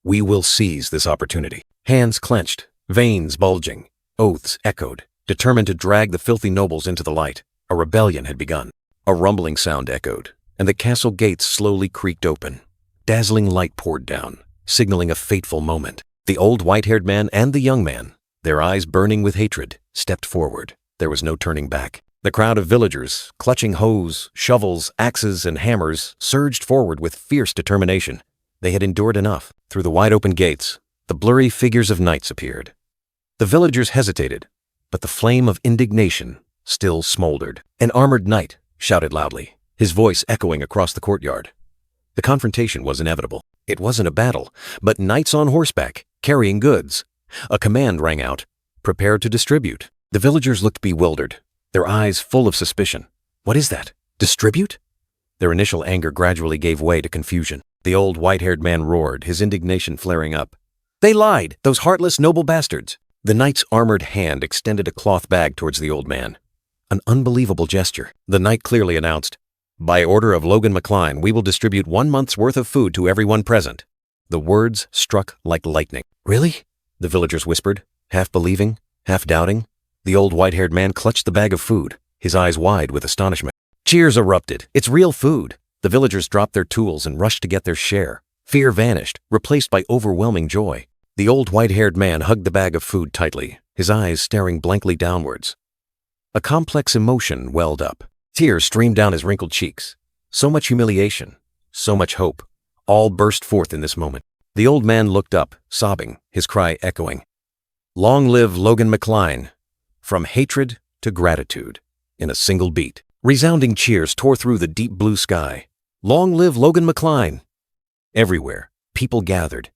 S1: We will seize this opportunity. Hands clenched, veins bulging, oaths echoed, determined to drag the filthy nobles into the light. A rebellion had begun. A rumbling sound echoed, and the castle gates slowly creaked open. Dazzling light poured down, signaling a fateful moment. The old white-haired man and the young man, their eyes burning with hatred, stepped forward. There was no turning back. The crowd of villagers, clutching hoes, shovels, axes, and hammers, surged forward with fierce determination. They had endured enough. Through the wide-open gates, the blurry figures of knights appeared. The villagers hesitated, but the flame of indignation still smoldered. An armored knight shouted loudly, his voice echoing across the courtyard. The confrontation was inevitable. It wasn't a battle, but knights on horseback, carrying goods. A command rang out, prepare to distribute. The villagers looked bewildered, their eyes full of suspicion. What is that? Distribute? Their initial anger gradually gave way to confusion. The old white-haired man roared, his indignation flaring up. They lied, those heartless noble bastards. The knight's armored hand extended a cloth bag towards the old man. An unbelievable gesture. The knight clearly announced, By order of Logan Macline, we will distribute 1 month's worth of food to everyone present. The words struck like lightning. Really? The villagers whispered, half believing, half doubting. The old white-haired man clutched the bag of food, his eyes wide with astonishment. Cheers erupted. It's real food. The villagers dropped their tools and rushed to get their share. Fear vanished, replaced by overwhelming joy. The old white-haired man hugged the bag of food tightly, his eyes staring blankly downwards. A complex emotion welled up. Tears streamed down his wrinkled cheeks. So much humiliation, so much hope, all burst forth in this moment. The old man looked up, sobbing, his cry echoing. Long live Logan Macline! From hatred to gratitude, in a single beat. Resounding cheers tore through the deep blue sky. Long live Logan McCline! Everywhere, people gathered,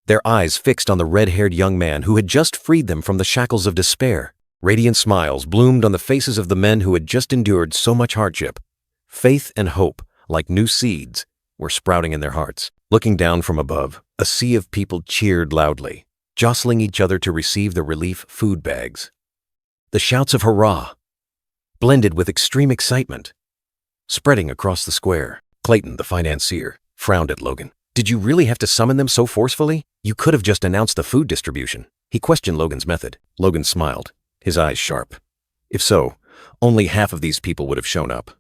S1: their eyes fixed on the red-haired young man who had just freed them from the shackles of despair. Radiant smiles bloomed on the faces of the men who had just endured so much hardship. Faith and hope, like new seeds, were sprouting in their hearts. Looking down from above, a sea of people cheered loudly, jostling each other to receive the relief food bags. The shouts of hurrah blended with extreme excitement, spreading across the square. Clayton, the financier, frowned at Logan. Did you really have to summon them so forcefully? You could have just announced the food distribution. He questioned Logan's method. Logan smiled, his eyes sharp. If so, only half of these people would have shown up.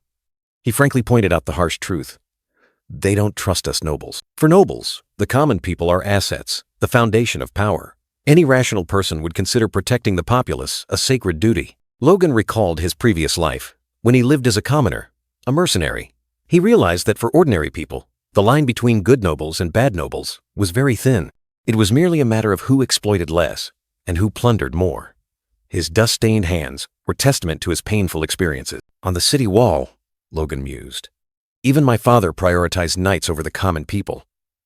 S1: He frankly pointed out the harsh truth. They don't trust us nobles. For nobles, the common people are assets, the foundation of power. Any rational person would consider protecting the populace a sacred duty. Logan recalled his previous life, when he lived as a commoner, a mercenary. He realized that for ordinary people, the line between good nobles and bad nobles was very thin. It was merely a matter of who exploited less and who plundered more. His dust-stained hands were testament to his painful experiences. On the city wall, Logan mused. Even my father prioritized knights over the common people.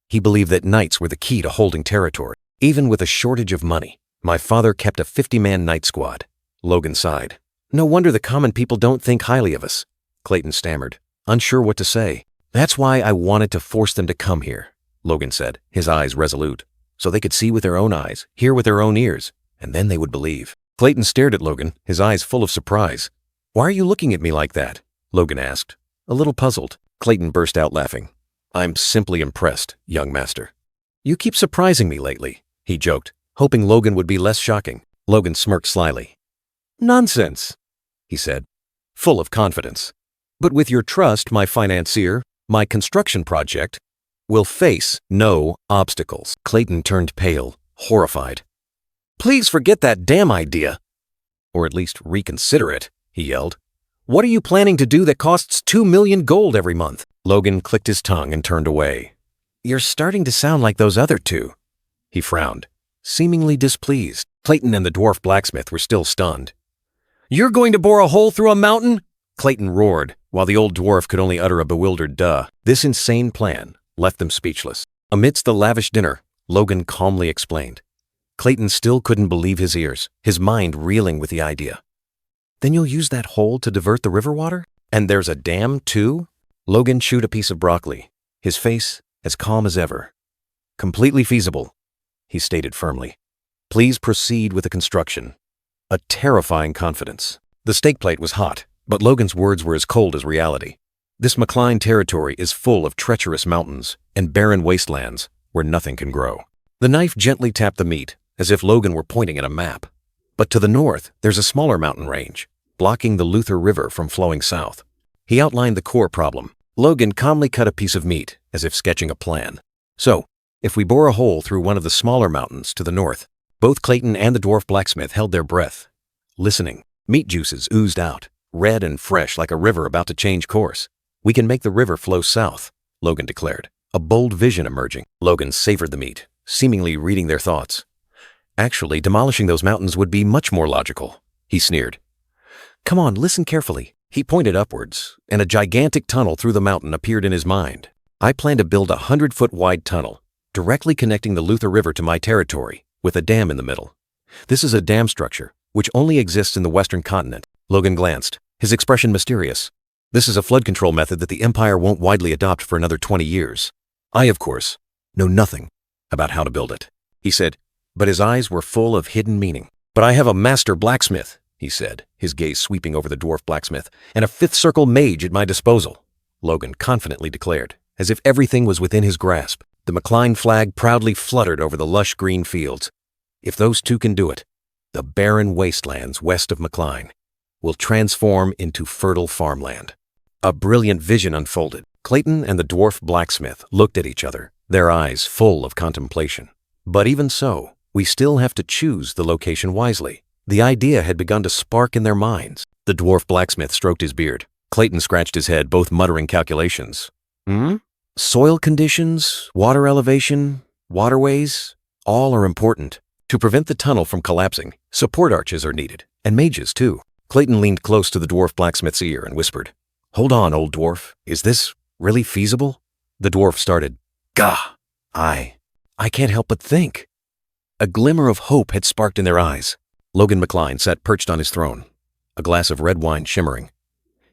S1: He believed that knights were the key to holding territory. Even with a shortage of money, my father kept a 50-man knight squad. Logan sighed. No wonder the common people don't think highly of us. Clayton stammered, unsure what to say. That's why I wanted to force them to come here, Logan said, his eyes resolute, so they could see with their own eyes, hear with their own ears, and then they would believe. Clayton stared at Logan, his eyes full of surprise. Why are you looking at me like that? Logan asked, a little puzzled. Clayton burst out laughing. I'm simply impressed, young master. You keep surprising me lately, he joked, hoping Logan would be less shocking. Logan smirked slyly. Nonsense, he said, full of confidence. But with your trust, my financier, my construction project will face no obstacles. Clayton turned pale, horrified. Please forget that damn idea. Or at least reconsider it, he yelled. What are you planning to do that costs 2 million gold every month? Logan clicked his tongue and turned away. You're starting to sound like those other two. He frowned, seemingly displeased. Clayton and the dwarf blacksmith were still stunned. You're going to bore a hole through a mountain? Clayton roared, while the old dwarf could only utter a bewildered duh. This insane plan left them speechless. Amidst the lavish dinner, Logan calmly explained. Clayton still couldn't believe his ears, his mind reeling with the idea. Then you'll use that hole to divert the river water? And there's a dam, too? Logan chewed a piece of broccoli, his face as calm as ever. Completely feasible, he stated firmly. Please proceed with the construction. A terrifying confidence. The steak plate was hot, but Logan's words were as cold as reality. This McCline territory is full of treacherous mountains and barren wastelands where nothing can grow. The knife gently tapped the meat, as if Logan were pointing at a map. But to the north, there's a smaller mountain range, blocking the Luther River from flowing south. He outlined the core problem. Logan calmly cut a piece of meat, as if sketching a plan. So, if we bore a hole through one of the smaller mountains to the north, both Clayton and the dwarf blacksmith held their breath, listening. Meat juices oozed out, red and fresh like a river about to change course. We can make the river flow south, Logan declared, a bold vision emerging. Logan savored the meat, seemingly reading their thoughts. Actually, demolishing those mountains would be much more logical, he sneered. Come on, listen carefully. He pointed upwards, and a gigantic tunnel through the mountain appeared in his mind. I plan to build a 100-foot wide tunnel, directly connecting the Luther River to my territory, with a dam in the middle. This is a dam structure, which only exists in the western continent. Logan glanced, his expression mysterious. This is a flood control method that the Empire won't widely adopt for another 20 years. I, of course, know nothing about how to build it, he said, but his eyes were full of hidden meaning. But I have a master blacksmith, he said, his gaze sweeping over the dwarf blacksmith, and a fifth circle mage at my disposal, Logan confidently declared, as if everything was within his grasp. The McCline flag proudly fluttered over the lush green fields. If those two can do it, the barren wastelands west of McCline will transform into fertile farmland. A brilliant vision unfolded. Clayton and the dwarf blacksmith looked at each other, their eyes full of contemplation. But even so, we still have to choose the location wisely. The idea had begun to spark in their minds. The dwarf blacksmith stroked his beard. Clayton scratched his head, both muttering calculations. Soil conditions, water elevation, waterways, all are important. To prevent the tunnel from collapsing, support arches are needed, and mages too. Clayton leaned close to the dwarf blacksmith's ear and whispered, Hold on, old dwarf. Is this Really feasible? The dwarf started. Gah! I can't help but think. A glimmer of hope had sparked in their eyes. Logan McCline sat perched on his throne, a glass of red wine shimmering.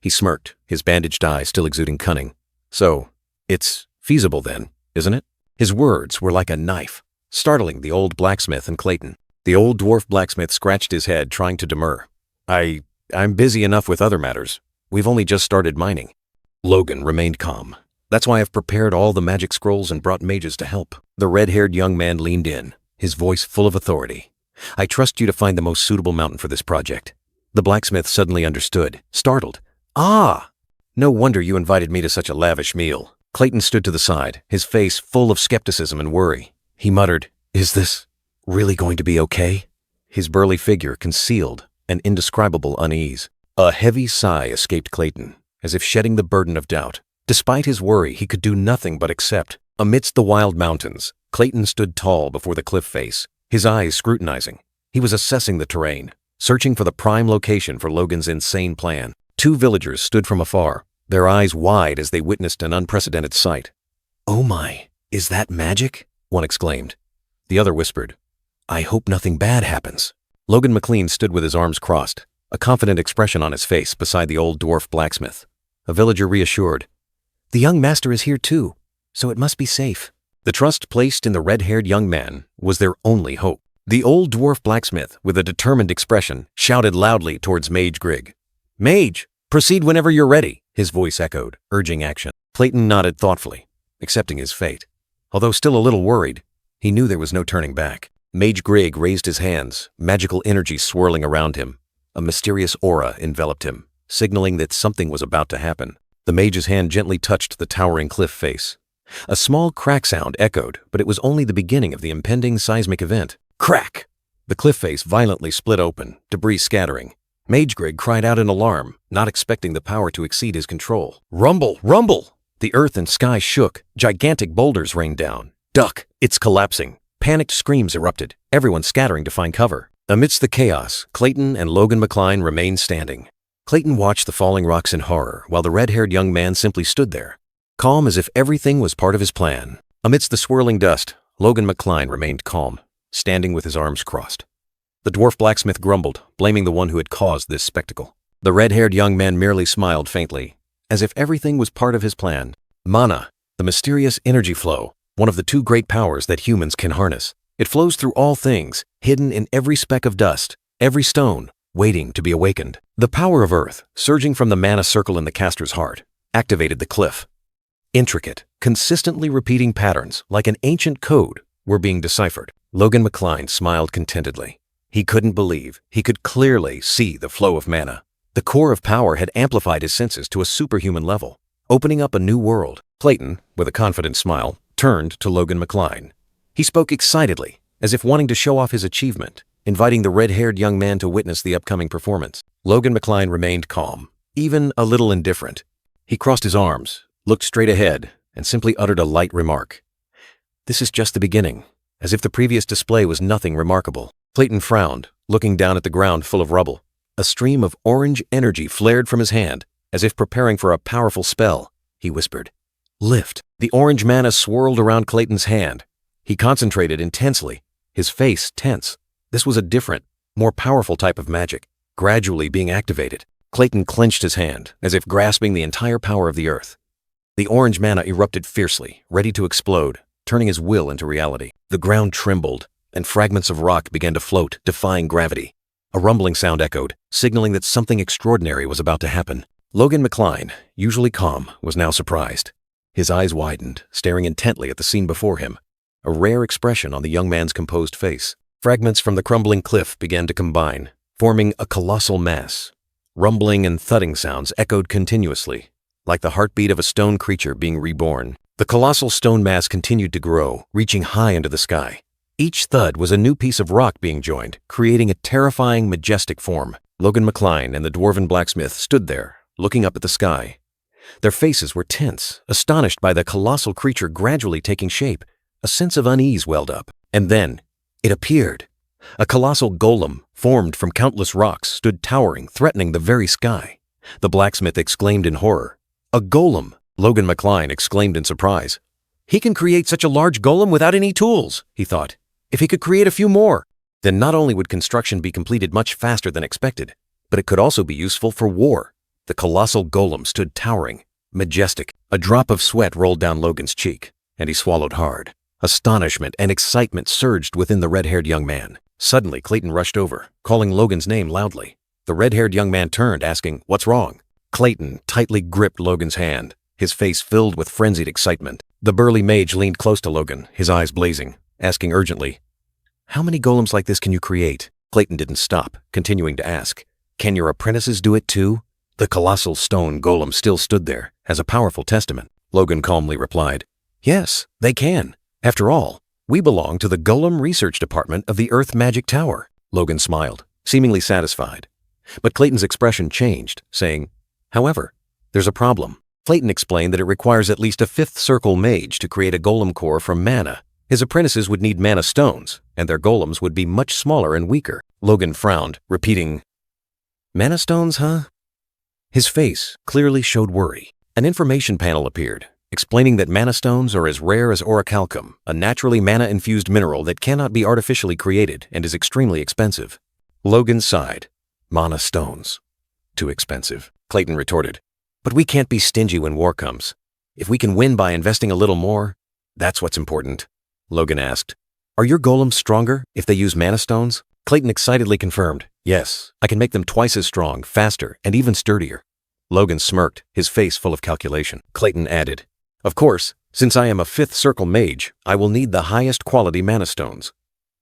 S1: He smirked, his bandaged eye still exuding cunning. So, it's feasible then, isn't it? His words were like a knife, startling the old blacksmith and Clayton. The old dwarf blacksmith scratched his head, trying to demur. I'm busy enough with other matters. We've only just started mining. Logan remained calm. That's why I've prepared all the magic scrolls and brought mages to help. The red-haired young man leaned in, his voice full of authority. I trust you to find the most suitable mountain for this project. The blacksmith suddenly understood, startled. Ah! No wonder you invited me to such a lavish meal. Clayton stood to the side, his face full of skepticism and worry. He muttered, Is this really going to be okay? His burly figure concealed an indescribable unease. A heavy sigh escaped Clayton, as if shedding the burden of doubt. Despite his worry, he could do nothing but accept. Amidst the wild mountains, Clayton stood tall before the cliff face, his eyes scrutinizing. He was assessing the terrain, searching for the prime location for Logan's insane plan. Two villagers stood from afar, their eyes wide as they witnessed an unprecedented sight. Oh my, is that magic? One exclaimed. The other whispered, I hope nothing bad happens. Logan McLean stood with his arms crossed, a confident expression on his face beside the old dwarf blacksmith. A villager reassured, The young master is here too, so it must be safe. The trust placed in the red-haired young man was their only hope. The old dwarf blacksmith, with a determined expression, shouted loudly towards Mage Grigg. Mage, proceed whenever you're ready, his voice echoed, urging action. Clayton nodded thoughtfully, accepting his fate. Although still a little worried, he knew there was no turning back. Mage Grigg raised his hands, magical energy swirling around him. A mysterious aura enveloped him, signaling that something was about to happen. The mage's hand gently touched the towering cliff face. A small crack sound echoed, but it was only the beginning of the impending seismic event. Crack! The cliff face violently split open, debris scattering. Mage Grigg cried out in alarm, not expecting the power to exceed his control. Rumble! Rumble! The earth and sky shook. Gigantic boulders rained down. Duck! It's collapsing. Panicked screams erupted, everyone scattering to find cover. Amidst the chaos, Clayton and Logan McCline remained standing. Clayton watched the falling rocks in horror, while the red-haired young man simply stood there, calm as if everything was part of his plan. Amidst the swirling dust, Logan McCline remained calm, standing with his arms crossed. The dwarf blacksmith grumbled, blaming the one who had caused this spectacle. The red-haired young man merely smiled faintly, as if everything was part of his plan. Mana, the mysterious energy flow, one of the two great powers that humans can harness. It flows through all things, hidden in every speck of dust, every stone, waiting to be awakened. The power of earth, surging from the mana circle in the caster's heart, activated the cliff. Intricate, consistently repeating patterns, like an ancient code, were being deciphered. Logan McCline smiled contentedly. He couldn't believe, he could clearly see the flow of mana. The core of power had amplified his senses to a superhuman level, opening up a new world. Clayton, with a confident smile, turned to Logan McCline. He spoke excitedly, as if wanting to show off his achievement, inviting the red-haired young man to witness the upcoming performance. Logan McCline remained calm, even a little indifferent. He crossed his arms, looked straight ahead, and simply uttered a light remark. This is just the beginning, as if the previous display was nothing remarkable. Clayton frowned, looking down at the ground full of rubble. A stream of orange energy flared from his hand, as if preparing for a powerful spell. He whispered, Lift. The orange mana swirled around Clayton's hand. He concentrated intensely, his face tense. This was a different, more powerful type of magic, gradually being activated. Clayton clenched his hand, as if grasping the entire power of the earth. The orange mana erupted fiercely, ready to explode, turning his will into reality. The ground trembled, and fragments of rock began to float, defying gravity. A rumbling sound echoed, signaling that something extraordinary was about to happen. Logan McCline, usually calm, was now surprised. His eyes widened, staring intently at the scene before him, a rare expression on the young man's composed face. Fragments from the crumbling cliff began to combine, forming a colossal mass. Rumbling and thudding sounds echoed continuously, like the heartbeat of a stone creature being reborn. The colossal stone mass continued to grow, reaching high into the sky. Each thud was a new piece of rock being joined, creating a terrifying, majestic form. Logan McCline and the dwarven blacksmith stood there, looking up at the sky. Their faces were tense, astonished by the colossal creature gradually taking shape. A sense of unease welled up. And then, it appeared. A colossal golem, formed from countless rocks, stood towering, threatening the very sky. The blacksmith exclaimed in horror. A golem! Logan McCline exclaimed in surprise. He can create such a large golem without any tools, he thought. If he could create a few more, then not only would construction be completed much faster than expected, but it could also be useful for war. The colossal golem stood towering, majestic. A drop of sweat rolled down Logan's cheek, and he swallowed hard. Astonishment and excitement surged within the red-haired young man. Suddenly, Clayton rushed over, calling Logan's name loudly. The red-haired young man turned, asking, "What's wrong?" Clayton tightly gripped Logan's hand, his face filled with frenzied excitement. The burly mage leaned close to Logan, his eyes blazing, asking urgently, "How many golems like this can you create?" Clayton didn't stop, continuing to ask, "Can your apprentices do it too?" The colossal stone golem still stood there, as a powerful testament. Logan calmly replied, "Yes, they can. After all, we belong to the Golem Research Department of the Earth Magic Tower." Logan smiled, seemingly satisfied. But Clayton's expression changed, saying, "However, there's a problem." Clayton explained that it requires at least a fifth circle mage to create a golem core from mana. His apprentices would need mana stones, and their golems would be much smaller and weaker. Logan frowned, repeating, "Mana stones, huh?" His face clearly showed worry. An information panel appeared, explaining that mana stones are as rare as orichalcum, a naturally mana-infused mineral that cannot be artificially created and is extremely expensive. Logan sighed. "Mana stones. Too expensive," Clayton retorted. "But we can't be stingy when war comes. If we can win by investing a little more, that's what's important." Logan asked, "Are your golems stronger if they use mana stones?" Clayton excitedly confirmed, "Yes, I can make them twice as strong, faster, and even sturdier." Logan smirked, his face full of calculation. Clayton added, "Of course, since I am a fifth circle mage, I will need the highest quality mana stones."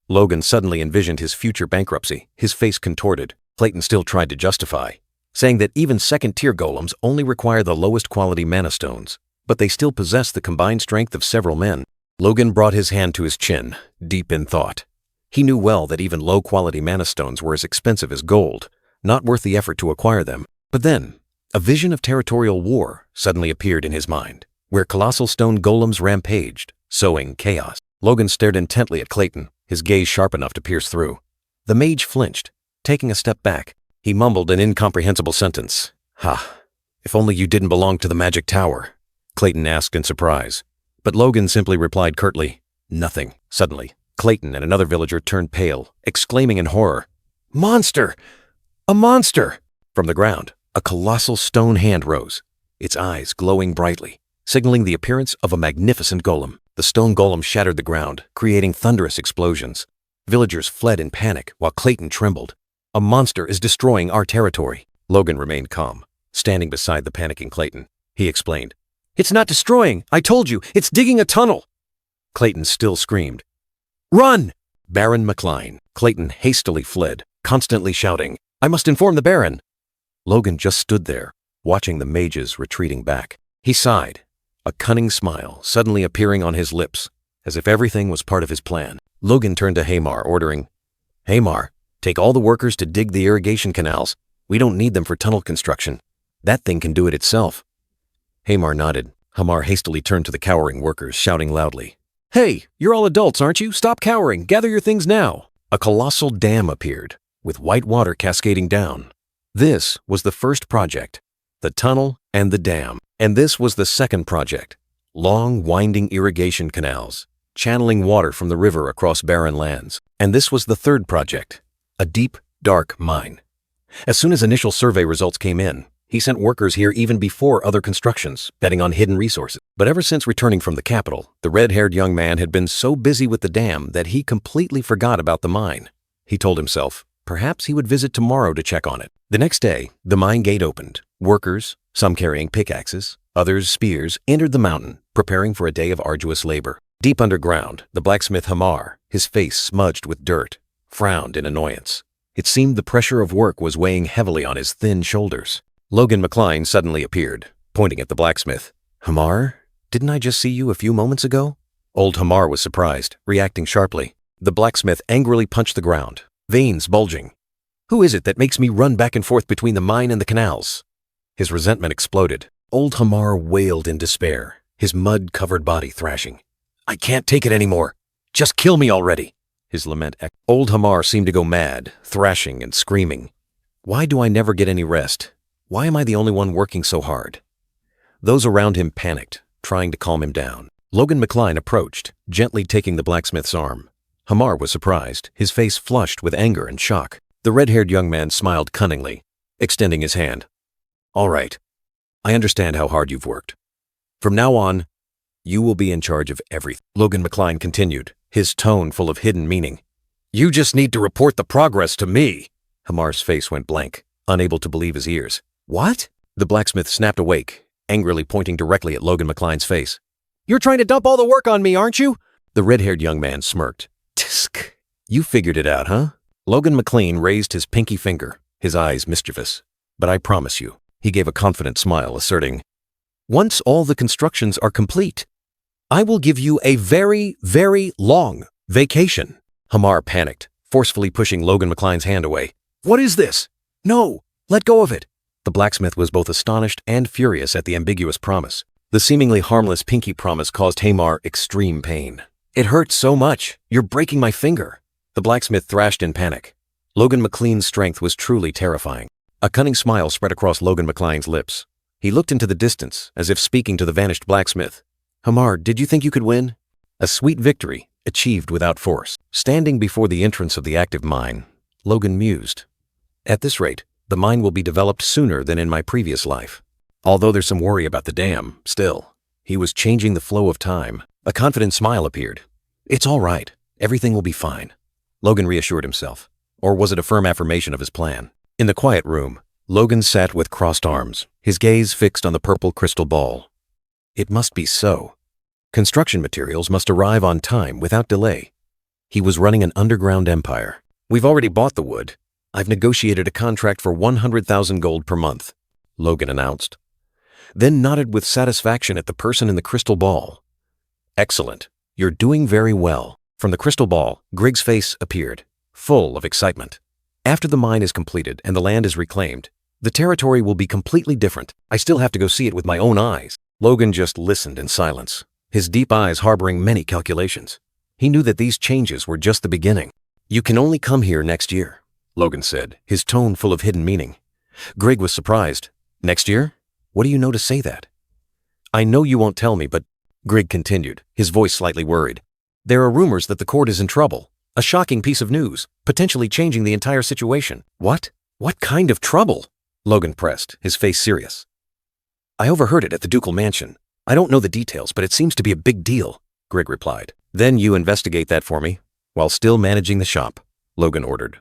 S1: Logan suddenly envisioned his future bankruptcy, his face contorted. Clayton still tried to justify, saying that even second-tier golems only require the lowest quality mana stones, but they still possess the combined strength of several men. Logan brought his hand to his chin, deep in thought. He knew well that even low-quality mana stones were as expensive as gold, not worth the effort to acquire them. But then, a vision of territorial war suddenly appeared in his mind, where colossal stone golems rampaged, sowing chaos. Logan stared intently at Clayton, his gaze sharp enough to pierce through. The mage flinched, taking a step back. He mumbled an incomprehensible sentence. "Ha, if only you didn't belong to the magic tower," Clayton asked in surprise. But Logan simply replied curtly, "Nothing." Suddenly, Clayton and another villager turned pale, exclaiming in horror, "Monster! A monster!" From the ground, a colossal stone hand rose, its eyes glowing brightly, signaling the appearance of a magnificent golem. The stone golem shattered the ground, creating thunderous explosions. Villagers fled in panic while Clayton trembled. "A monster is destroying our territory." Logan remained calm, standing beside the panicking Clayton. He explained, "It's not destroying, I told you, it's digging a tunnel." Clayton still screamed, "Run!" Baron McCline. Clayton hastily fled, constantly shouting, "I must inform the Baron." Logan just stood there, watching the mages retreating back. He sighed, a cunning smile suddenly appearing on his lips, as if everything was part of his plan. Logan turned to Hamar, ordering, "Hamar, take all the workers to dig the irrigation canals. We don't need them for tunnel construction. That thing can do it itself." Hamar nodded. Hamar hastily turned to the cowering workers, shouting loudly, "Hey, you're all adults, aren't you? Stop cowering. Gather your things now." A colossal dam appeared, with white water cascading down. This was the first project, the tunnel and the dam. And this was the second project, long, winding irrigation canals, channeling water from the river across barren lands. And this was the third project, a deep, dark mine. As soon as initial survey results came in, he sent workers here even before other constructions, betting on hidden resources. But ever since returning from the capital, the red-haired young man had been so busy with the dam that he completely forgot about the mine. He told himself, perhaps he would visit tomorrow to check on it. The next day, the mine gate opened. Workers, some carrying pickaxes, others spears, entered the mountain, preparing for a day of arduous labor. Deep underground, the blacksmith Hamar, his face smudged with dirt, frowned in annoyance. It seemed the pressure of work was weighing heavily on his thin shoulders. Logan McCline suddenly appeared, pointing at the blacksmith. "Hamar, didn't I just see you a few moments ago?" Old Hamar was surprised, reacting sharply. The blacksmith angrily punched the ground, veins bulging. "Who is it that makes me run back and forth between the mine and the canals?" His resentment exploded. Old Hamar wailed in despair, his mud-covered body thrashing. "I can't take it anymore. Just kill me already." His lament echoed. Old Hamar seemed to go mad, thrashing and screaming. "Why do I never get any rest? Why am I the only one working so hard? Those around him panicked, trying to calm him down. Logan McCline approached, gently taking the blacksmith's arm. Hamar was surprised, his face flushed with anger and shock. The red-haired young man smiled cunningly, extending his hand. "All right. I understand how hard you've worked. From now on, you will be in charge of everything." Logan McCline continued, his tone full of hidden meaning. "You just need to report the progress to me." Hamar's face went blank, unable to believe his ears. "What?" The blacksmith snapped awake, angrily pointing directly at Logan McCline's face. "You're trying to dump all the work on me, aren't you?" The red-haired young man smirked. "Tsk. You figured it out, huh?" Logan McCline raised his pinky finger, his eyes mischievous. "But I promise you," he gave a confident smile, asserting, "once all the constructions are complete, I will give you a very, very long vacation." Hamar panicked, forcefully pushing Logan McCline's hand away. "What is this? No, let go of it." The blacksmith was both astonished and furious at the ambiguous promise. The seemingly harmless pinky promise caused Hamar extreme pain. "It hurts so much. You're breaking my finger." The blacksmith thrashed in panic. Logan McCline's strength was truly terrifying. A cunning smile spread across Logan McCline's lips. He looked into the distance, as if speaking to the vanished blacksmith. "Hamar, did you think you could win?" A sweet victory, achieved without force. Standing before the entrance of the active mine, Logan mused. "At this rate, the mine will be developed sooner than in my previous life. Although there's some worry about the dam, still, he was changing the flow of time." A confident smile appeared. "It's all right. Everything will be fine." Logan reassured himself. Or was it a firm affirmation of his plan? In the quiet room, Logan sat with crossed arms, his gaze fixed on the purple crystal ball. It must be so. Construction materials must arrive on time without delay. He was running an underground empire. "We've already bought the wood. I've negotiated a contract for 100,000 gold per month," Logan announced. Then nodded with satisfaction at the person in the crystal ball. "Excellent. You're doing very well." From the crystal ball, Grig's face appeared, full of excitement. "After the mine is completed and the land is reclaimed, the territory will be completely different. I still have to go see it with my own eyes." Logan just listened in silence, his deep eyes harboring many calculations. He knew that these changes were just the beginning. "You can only come here next year," Logan said, his tone full of hidden meaning. Grig was surprised. "Next year? What do you know to say that?" "I know you won't tell me, but," Grig continued, his voice slightly worried, "there are rumors that the court is in trouble. A shocking piece of news, potentially changing the entire situation." "What? What kind of trouble?" Logan pressed, his face serious. "I overheard it at the ducal mansion. I don't know the details, but it seems to be a big deal," Grig replied. "Then you investigate that for me, while still managing the shop," Logan ordered.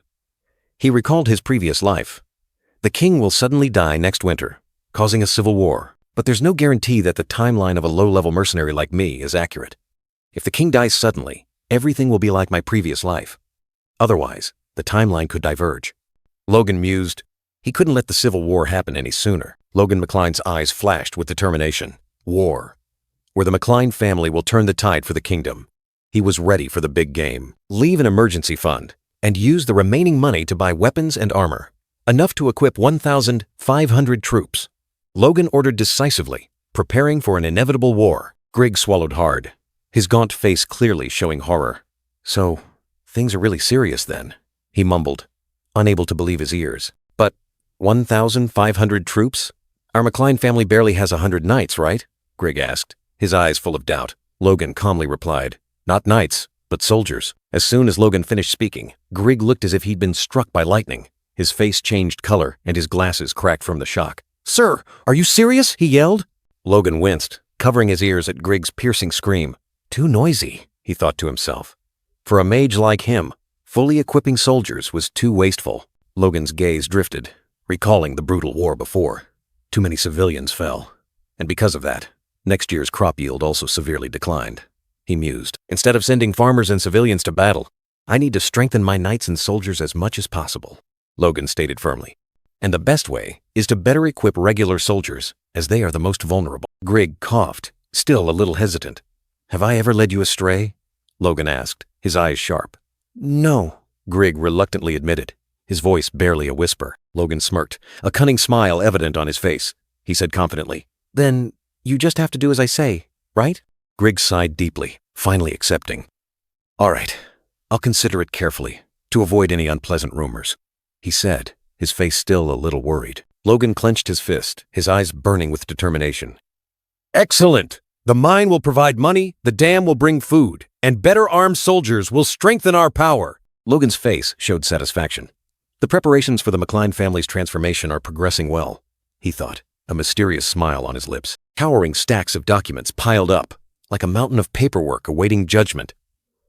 S1: He recalled his previous life. The king will suddenly die next winter, causing a civil war. But there's no guarantee that the timeline of a low-level mercenary like me is accurate. If the king dies suddenly, everything will be like my previous life. Otherwise, the timeline could diverge. Logan mused. He couldn't let the civil war happen any sooner. Logan McCline's eyes flashed with determination. War, where the McCline family will turn the tide for the kingdom. He was ready for the big game. Leave an emergency fund and use the remaining money to buy weapons and armor, enough to equip 1,500 troops. Logan ordered decisively, preparing for an inevitable war. Grig swallowed hard, his gaunt face clearly showing horror. "So, things are really serious then," he mumbled, unable to believe his ears. "But 1,500 troops? Our McCline family barely has 100 knights, right?" Grig asked, his eyes full of doubt. Logan calmly replied, "Not knights, but soldiers." As soon as Logan finished speaking, Grig looked as if he'd been struck by lightning. His face changed color and his glasses cracked from the shock. "Sir, are you serious?" he yelled. Logan winced, covering his ears at Grig's piercing scream. Too noisy, he thought to himself. For a mage like him, fully equipping soldiers was too wasteful. Logan's gaze drifted, recalling the brutal war before. Too many civilians fell, and because of that, next year's crop yield also severely declined. He mused. Instead of sending farmers and civilians to battle, I need to strengthen my knights and soldiers as much as possible, Logan stated firmly. And the best way is to better equip regular soldiers, as they are the most vulnerable. Grig coughed, still a little hesitant. "Have I ever led you astray?" Logan asked, his eyes sharp. "No," Grig reluctantly admitted, his voice barely a whisper. Logan smirked, a cunning smile evident on his face. He said confidently, "Then you just have to do as I say, right?" Grig sighed deeply, finally accepting. "All right, I'll consider it carefully, to avoid any unpleasant rumors," he said, his face still a little worried. Logan clenched his fist, his eyes burning with determination. Excellent! The mine will provide money, the dam will bring food, and better armed soldiers will strengthen our power. Logan's face showed satisfaction. The preparations for the McLean family's transformation are progressing well, he thought, a mysterious smile on his lips. Towering stacks of documents piled up, like a mountain of paperwork awaiting judgment.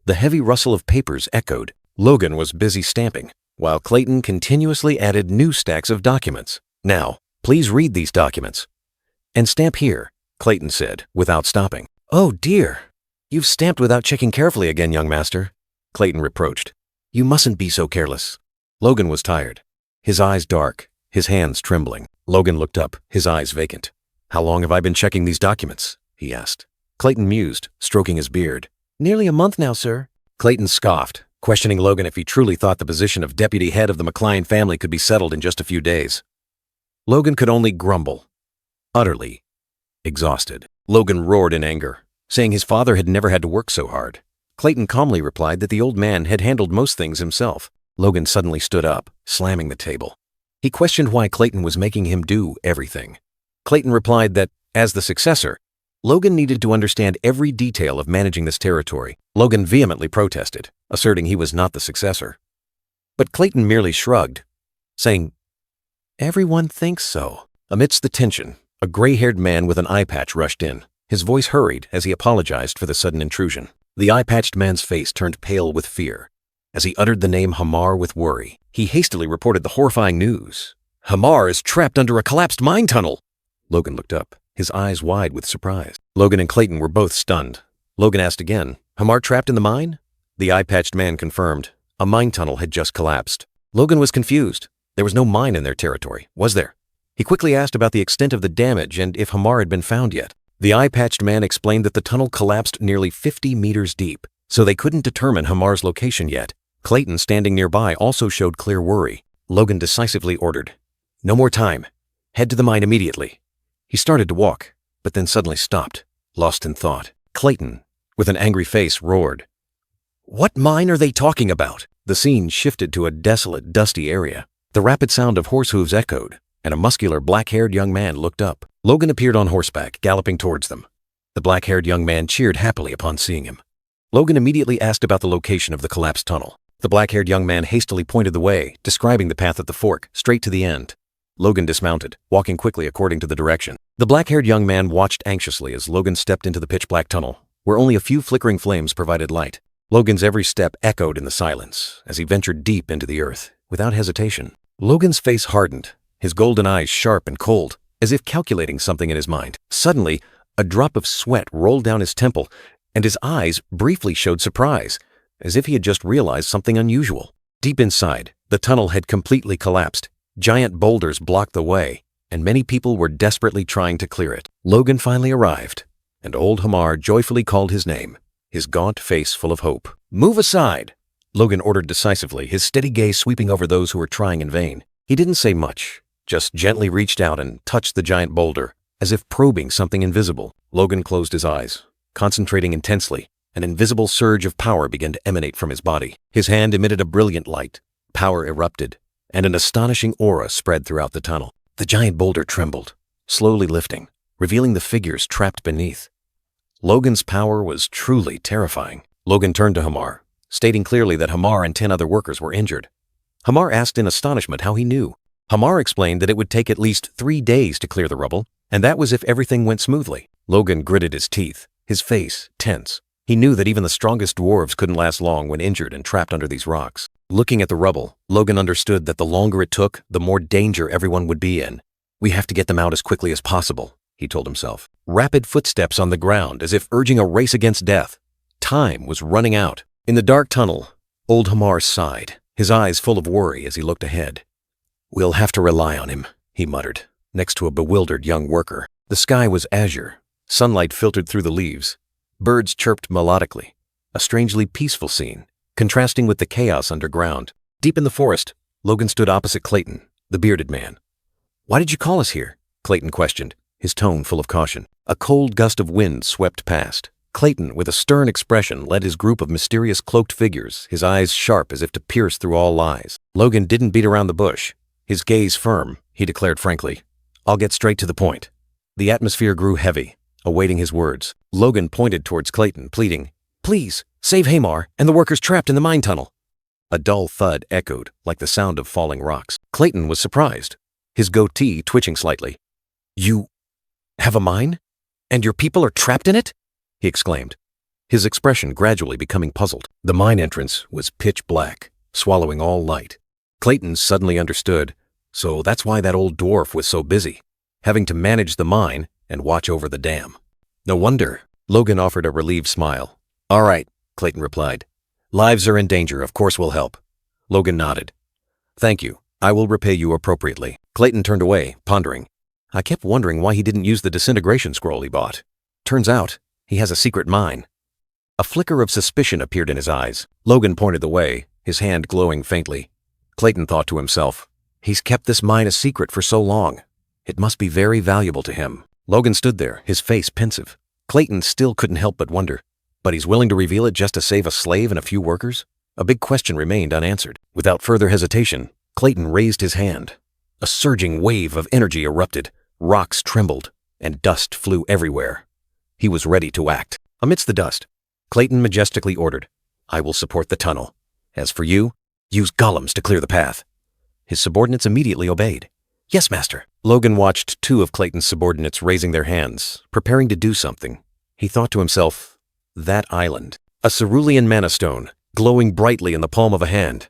S1: The heavy rustle of papers echoed. Logan was busy stamping, while Clayton continuously added new stacks of documents. Now, please read these documents. And stamp here, Clayton said, without stopping. Oh dear, you've stamped without checking carefully again, young master, Clayton reproached. You mustn't be so careless. Logan was tired, his eyes dark, his hands trembling. Logan looked up, his eyes vacant. How long have I been checking these documents? He asked. Clayton mused, stroking his beard. Nearly a month now, sir. Clayton scoffed, questioning Logan if he truly thought the position of deputy head of the McLean family could be settled in just a few days. Logan could only grumble, utterly exhausted. Logan roared in anger, saying his father had never had to work so hard. Clayton calmly replied that the old man had handled most things himself. Logan suddenly stood up, slamming the table. He questioned why Clayton was making him do everything. Clayton replied that, as the successor, Logan needed to understand every detail of managing this territory. Logan vehemently protested, asserting he was not the successor. But Clayton merely shrugged, saying, "Everyone thinks so." Amidst the tension, a gray-haired man with an eye patch rushed in. His voice hurried as he apologized for the sudden intrusion. The eye-patched man's face turned pale with fear. As he uttered the name Hamar with worry, he hastily reported the horrifying news. Hamar is trapped under a collapsed mine tunnel. Logan looked up, his eyes wide with surprise. Logan and Clayton were both stunned. Logan asked again, Hamar trapped in the mine? The eye-patched man confirmed. A mine tunnel had just collapsed. Logan was confused. There was no mine in their territory, was there? He quickly asked about the extent of the damage and if Hamar had been found yet. The eye-patched man explained that the tunnel collapsed nearly 50 meters deep, so they couldn't determine Hamar's location yet. Clayton, standing nearby, also showed clear worry. Logan decisively ordered, "No more time. Head to the mine immediately." He started to walk, but then suddenly stopped, lost in thought. Clayton, with an angry face, roared, "What mine are they talking about?" The scene shifted to a desolate, dusty area. The rapid sound of horse hooves echoed, and a muscular, black-haired young man looked up. Logan appeared on horseback, galloping towards them. The black-haired young man cheered happily upon seeing him. Logan immediately asked about the location of the collapsed tunnel. The black-haired young man hastily pointed the way, describing the path at the fork, straight to the end. Logan dismounted, walking quickly according to the direction. The black-haired young man watched anxiously as Logan stepped into the pitch-black tunnel, where only a few flickering flames provided light. Logan's every step echoed in the silence as he ventured deep into the earth, without hesitation. Logan's face hardened, his golden eyes sharp and cold, as if calculating something in his mind. Suddenly, a drop of sweat rolled down his temple, and his eyes briefly showed surprise, as if he had just realized something unusual. Deep inside, the tunnel had completely collapsed. Giant boulders blocked the way, and many people were desperately trying to clear it. Logan finally arrived, and old Hamar joyfully called his name, his gaunt face full of hope. "Move aside!" Logan ordered decisively, his steady gaze sweeping over those who were trying in vain. He didn't say much, just gently reached out and touched the giant boulder, as if probing something invisible. Logan closed his eyes, concentrating intensely. An invisible surge of power began to emanate from his body. His hand emitted a brilliant light. Power erupted, and an astonishing aura spread throughout the tunnel. The giant boulder trembled, slowly lifting, revealing the figures trapped beneath. Logan's power was truly terrifying. Logan turned to Hamar, stating clearly that Hamar and 10 other workers were injured. Hamar asked in astonishment how he knew. Hamar explained that it would take at least 3 days to clear the rubble, and that was if everything went smoothly. Logan gritted his teeth, his face tense. He knew that even the strongest dwarves couldn't last long when injured and trapped under these rocks. Looking at the rubble, Logan understood that the longer it took, the more danger everyone would be in. "We have to get them out as quickly as possible," he told himself. Rapid footsteps on the ground, as if urging a race against death. Time was running out. In the dark tunnel, old Hamar sighed, his eyes full of worry as he looked ahead. "We'll have to rely on him," he muttered, next to a bewildered young worker. The sky was azure. Sunlight filtered through the leaves. Birds chirped melodically, a strangely peaceful scene, contrasting with the chaos underground. Deep in the forest, Logan stood opposite Clayton, the bearded man. "Why did you call us here?" Clayton questioned, his tone full of caution. A cold gust of wind swept past. Clayton, with a stern expression, led his group of mysterious cloaked figures, his eyes sharp as if to pierce through all lies. Logan didn't beat around the bush. His gaze firm, he declared frankly, "I'll get straight to the point." The atmosphere grew heavy. Awaiting his words, Logan pointed towards Clayton, pleading, "Please, save Hamar and the workers trapped in the mine tunnel." A dull thud echoed like the sound of falling rocks. Clayton was surprised, his goatee twitching slightly. "You have a mine? And your people are trapped in it?" he exclaimed, his expression gradually becoming puzzled. The mine entrance was pitch black, swallowing all light. Clayton suddenly understood, so that's why that old dwarf was so busy, having to manage the mine and watch over the dam. No wonder. Logan offered a relieved smile. "All right," Clayton replied. "Lives are in danger, of course we'll help." Logan nodded. "Thank you. I will repay you appropriately." Clayton turned away, pondering. I kept wondering why he didn't use the disintegration scroll he bought. Turns out, he has a secret mine. A flicker of suspicion appeared in his eyes. Logan pointed the way, his hand glowing faintly. Clayton thought to himself, he's kept this mine a secret for so long. It must be very valuable to him. Logan stood there, his face pensive. Clayton still couldn't help but wonder. But he's willing to reveal it just to save a slave and a few workers? A big question remained unanswered. Without further hesitation, Clayton raised his hand. A surging wave of energy erupted, rocks trembled, and dust flew everywhere. He was ready to act. Amidst the dust, Clayton majestically ordered, "I will support the tunnel. As for you, use golems to clear the path." His subordinates immediately obeyed. "Yes, master." Logan watched two of Clayton's subordinates raising their hands, preparing to do something. He thought to himself, that island. A cerulean mana stone, glowing brightly in the palm of a hand.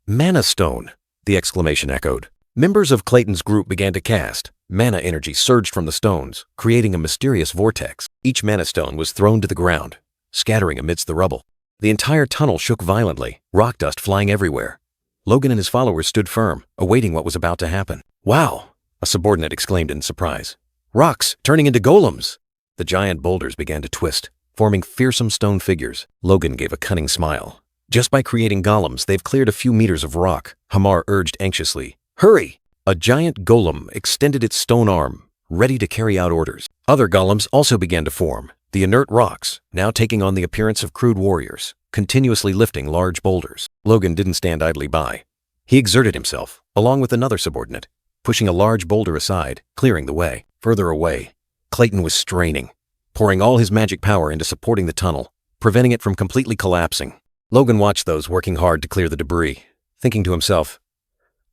S1: "Mana stone," the exclamation echoed. Members of Clayton's group began to cast. Mana energy surged from the stones, creating a mysterious vortex. Each mana stone was thrown to the ground, scattering amidst the rubble. The entire tunnel shook violently, rock dust flying everywhere. Logan and his followers stood firm, awaiting what was about to happen. "Wow!" a subordinate exclaimed in surprise. "Rocks turning into golems!" The giant boulders began to twist, forming fearsome stone figures. Logan gave a cunning smile. "Just by creating golems, they've cleared a few meters of rock," Hamar urged anxiously. "Hurry!" A giant golem extended its stone arm, ready to carry out orders. Other golems also began to form, the inert rocks now taking on the appearance of crude warriors, continuously lifting large boulders. Logan didn't stand idly by. He exerted himself, along with another subordinate, pushing a large boulder aside, clearing the way. Further away, Clayton was straining, pouring all his magic power into supporting the tunnel, preventing it from completely collapsing. Logan watched those working hard to clear the debris, thinking to himself,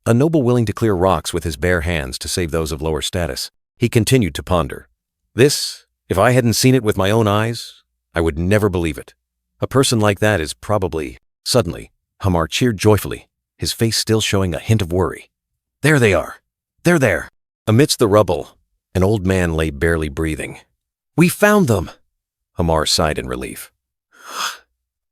S1: a noble willing to clear rocks with his bare hands to save those of lower status. He continued to ponder. This, if I hadn't seen it with my own eyes, I would never believe it. A person like that is probably... Suddenly, Hamar cheered joyfully, his face still showing a hint of worry. "There they are! They're there!" Amidst the rubble, an old man lay barely breathing. "We found them!" Hamar sighed in relief.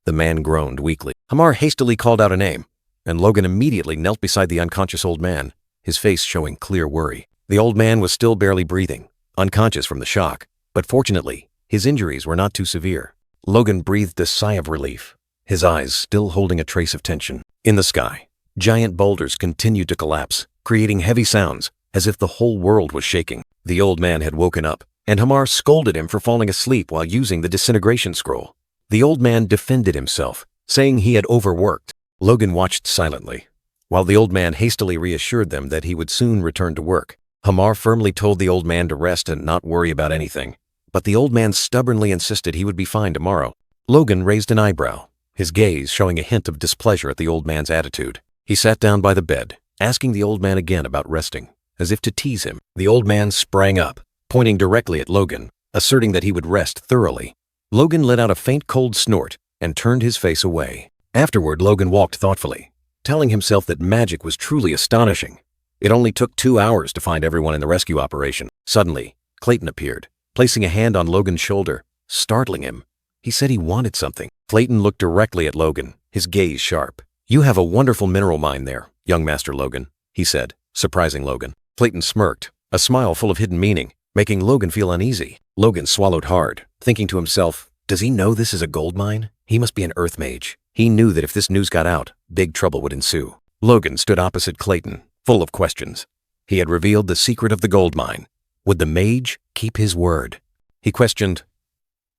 S1: The man groaned weakly. Hamar hastily called out a name, and Logan immediately knelt beside the unconscious old man, his face showing clear worry. The old man was still barely breathing, unconscious from the shock, but fortunately, his injuries were not too severe. Logan breathed a sigh of relief, his eyes still holding a trace of tension. In the sky, giant boulders continued to collapse, creating heavy sounds, as if the whole world was shaking. The old man had woken up, and Hamar scolded him for falling asleep while using the disintegration scroll. The old man defended himself, saying he had overworked. Logan watched silently, while the old man hastily reassured them that he would soon return to work. Hamar firmly told the old man to rest and not worry about anything, but the old man stubbornly insisted he would be fine tomorrow. Logan raised an eyebrow, his gaze showing a hint of displeasure at the old man's attitude. He sat down by the bed, asking the old man again about resting, as if to tease him. The old man sprang up, pointing directly at Logan, asserting that he would rest thoroughly. Logan let out a faint cold snort and turned his face away. Afterward, Logan walked thoughtfully, telling himself that magic was truly astonishing. It only took 2 hours to find everyone in the rescue operation. Suddenly, Clayton appeared, placing a hand on Logan's shoulder, startling him. He said he wanted something. Clayton looked directly at Logan, his gaze sharp. "You have a wonderful mineral mine there, young Master Logan," he said, surprising Logan. Clayton smirked, a smile full of hidden meaning, making Logan feel uneasy. Logan swallowed hard, thinking to himself, does he know this is a gold mine? He must be an earth mage. He knew that if this news got out, big trouble would ensue. Logan stood opposite Clayton, full of questions. He had revealed the secret of the gold mine. Would the mage keep his word? He questioned,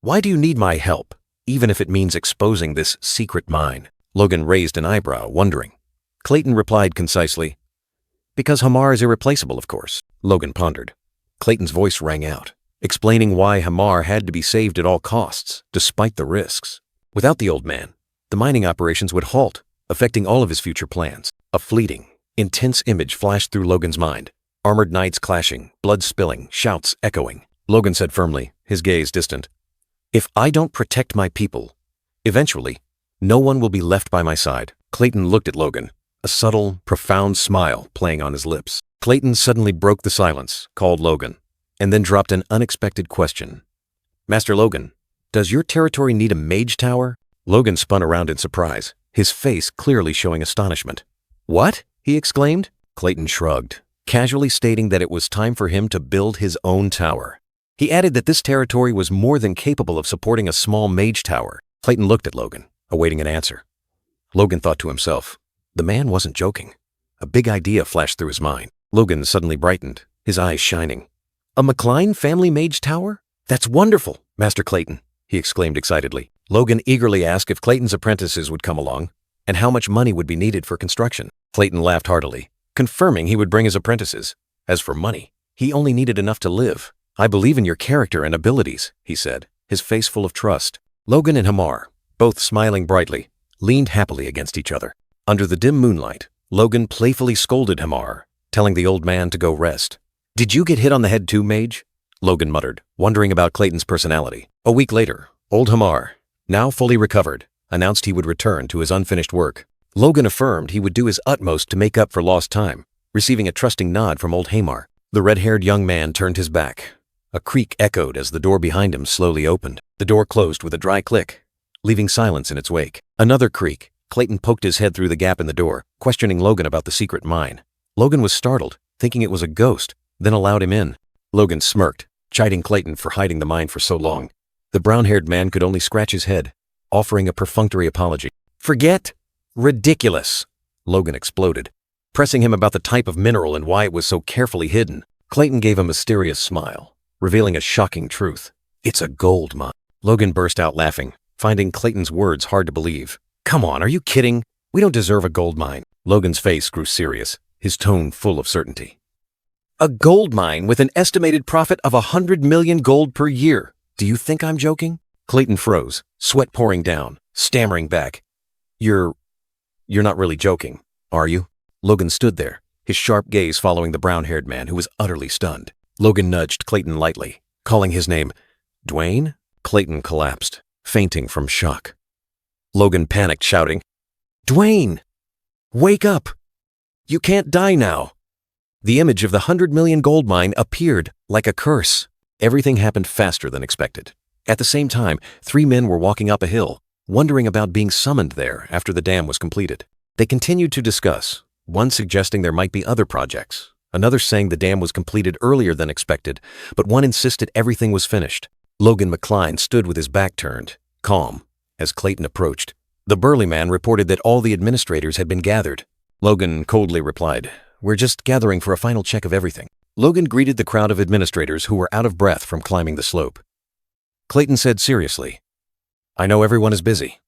S1: "Why do you need my help, even if it means exposing this secret mine?" Logan raised an eyebrow, wondering. Clayton replied concisely, "Because Hamar is irreplaceable, of course." Logan pondered. Clayton's voice rang out, explaining why Hamar had to be saved at all costs, despite the risks. Without the old man, the mining operations would halt, affecting all of his future plans. A fleeting, intense image flashed through Logan's mind. Armored knights clashing, blood spilling, shouts echoing. Logan said firmly, his gaze distant, "If I don't protect my people, eventually, no one will be left by my side." Clayton looked at Logan, a subtle, profound smile playing on his lips. Clayton suddenly broke the silence, called Logan, and then dropped an unexpected question. "Master Logan, does your territory need a mage tower?" Logan spun around in surprise, his face clearly showing astonishment. "What?" he exclaimed. Clayton shrugged, casually stating that it was time for him to build his own tower. He added that this territory was more than capable of supporting a small mage tower. Clayton looked at Logan, awaiting an answer. Logan thought to himself, the man wasn't joking. A big idea flashed through his mind. Logan suddenly brightened, his eyes shining. "A McLean family mage tower? That's wonderful, Master Clayton," he exclaimed excitedly. Logan eagerly asked if Clayton's apprentices would come along, and how much money would be needed for construction. Clayton laughed heartily, confirming he would bring his apprentices. As for money, he only needed enough to live. "I believe in your character and abilities," he said, his face full of trust. Logan and Hamar, both smiling brightly, leaned happily against each other. Under the dim moonlight, Logan playfully scolded Hamar, telling the old man to go rest. "Did you get hit on the head too, mage?" Logan muttered, wondering about Clayton's personality. A week later, old Hamar, now fully recovered, announced he would return to his unfinished work. Logan affirmed he would do his utmost to make up for lost time, receiving a trusting nod from old Hamar. The red-haired young man turned his back. A creak echoed as the door behind him slowly opened. The door closed with a dry click, leaving silence in its wake. Another creak. Clayton poked his head through the gap in the door, questioning Logan about the secret mine. Logan was startled, thinking it was a ghost, then allowed him in. Logan smirked, chiding Clayton for hiding the mine for so long. The brown-haired man could only scratch his head, offering a perfunctory apology. "Forget? Ridiculous!" Logan exploded, pressing him about the type of mineral and why it was so carefully hidden. Clayton gave a mysterious smile, revealing a shocking truth. "It's a gold mine." Logan burst out laughing, finding Clayton's words hard to believe. "Come on, are you kidding? We don't deserve a gold mine." Logan's face grew serious, his tone full of certainty. "A gold mine with an estimated profit of 100 million gold per year. Do you think I'm joking?" Clayton froze, sweat pouring down, stammering back. You're not really joking, are you?" Logan stood there, his sharp gaze following the brown-haired man who was utterly stunned. Logan nudged Clayton lightly, calling his name. "Dwayne?" Clayton collapsed, fainting from shock. Logan panicked, shouting, "Dwayne! Wake up! You can't die now!" The image of the 100 million gold mine appeared like a curse. Everything happened faster than expected. At the same time, 3 men were walking up a hill, wondering about being summoned there after the dam was completed. They continued to discuss, one suggesting there might be other projects, another saying the dam was completed earlier than expected, but one insisted everything was finished. Logan McLean stood with his back turned, calm, as Clayton approached. The burly man reported that all the administrators had been gathered. Logan coldly replied, "We're just gathering for a final check of everything." Logan greeted the crowd of administrators who were out of breath from climbing the slope. Clayton said seriously, "I know everyone is busy,